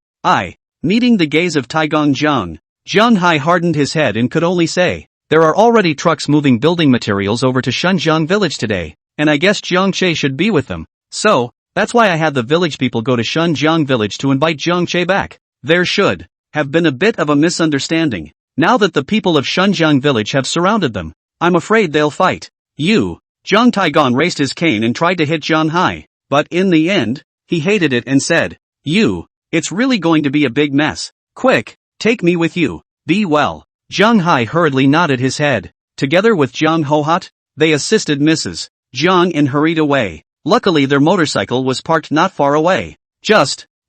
Meeting the gaze of Taigong Jiang Hai hardened his head and could only say, there are already trucks moving building materials over to Shunjiang village today, and I guess Jiang Che should be with them. So, that's why I had the village people go to Shunjiang village to invite Jiang Che back. There should have been a bit of a misunderstanding. Now that the people of Shunjiang village have surrounded them, I'm afraid they'll fight. You. Jiang Taigong raised his cane and tried to hit Jiang Hai, but in the end, he hated it and said, you. It's really going to be a big mess. Quick, take me with you. Be well. Jiang Hai hurriedly nodded his head. Together with Jiang Hohat, they assisted Mrs. Jiang and hurried away. Luckily their motorcycle was parked not far away.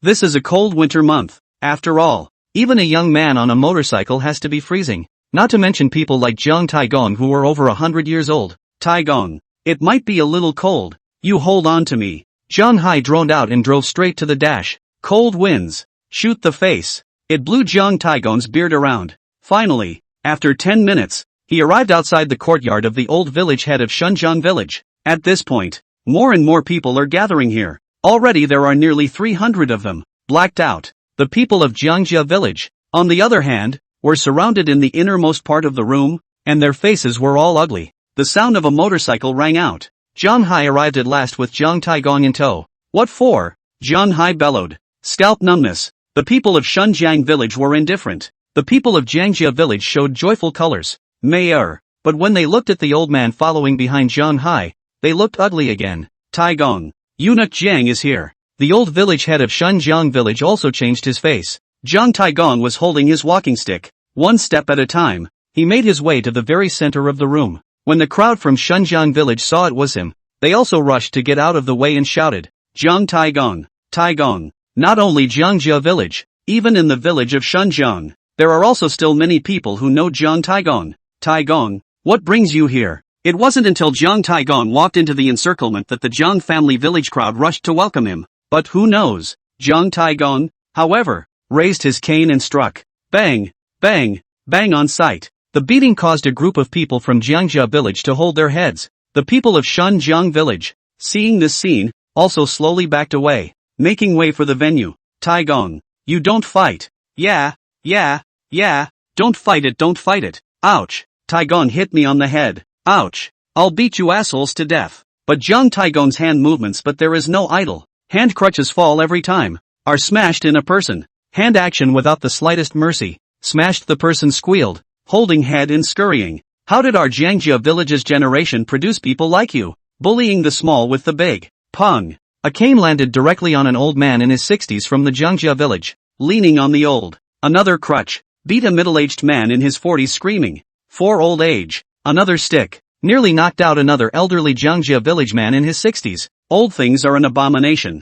This is a cold winter month. After all, even a young man on a motorcycle has to be freezing. Not to mention people like Jiang Taigong who are over 100 years old. Taigong, it might be a little cold. You hold on to me. Jiang Hai droned out and drove straight to the dash. Cold winds. Shoot the face. It blew Jiang Taigong's beard around. Finally, after 10 minutes, he arrived outside the courtyard of the old village head of Shunjiang village. At this point, more and more people are gathering here. Already there are nearly 300 of them, blacked out. The people of Jiangjia village, on the other hand, were surrounded in the innermost part of the room, and their faces were all ugly. The sound of a motorcycle rang out. Jiang Hai arrived at last with Jiang Taigong in tow. What for? Jiang Hai bellowed. Scalp numbness. The people of Shunjiang village were indifferent. The people of Jiangjia village showed joyful colors. Mayor. But when they looked at the old man following behind Jiang Hai, they looked ugly again. Taigong. Eunuch Jiang is here. The old village head of Shunjiang village also changed his face. Jiang Taigong was holding his walking stick. One step at a time, he made his way to the very center of the room. When the crowd from Shunjiang village saw it was him, they also rushed to get out of the way and shouted, Jiang Taigong. Taigong. Not only Jiangjia village, even in the village of Shunjiang, there are also still many people who know Jiang Taigong. Taigong, what brings you here? It wasn't until Jiang Taigong walked into the encirclement that the Jiang family village crowd rushed to welcome him. But who knows? Jiang Taigong, however, raised his cane and struck. Bang, bang, bang on sight. The beating caused a group of people from Jiangjia village to hold their heads. The people of Shunjiang village, seeing this scene, also slowly backed away, making way for the venue. Taigong, you don't fight. Yeah, don't fight it. Ouch. Taigong hit me on the head. Ouch. I'll beat you assholes to death. But Jiang Taigong's hand movements, but there is no idle. Hand crutches fall every time. Are smashed in a person. Hand action without the slightest mercy. Smashed the person squealed, holding head and scurrying. How did our Jiangjia village's generation produce people like you? Bullying the small with the big. Pung. A cane landed directly on an old man in his 60s from the Jiangjia village, leaning on the old. Another crutch. Beat a middle-aged man in his 40s screaming. For old age. Another stick. Nearly knocked out another elderly Jiangjia village man in his 60s. Old things are an abomination.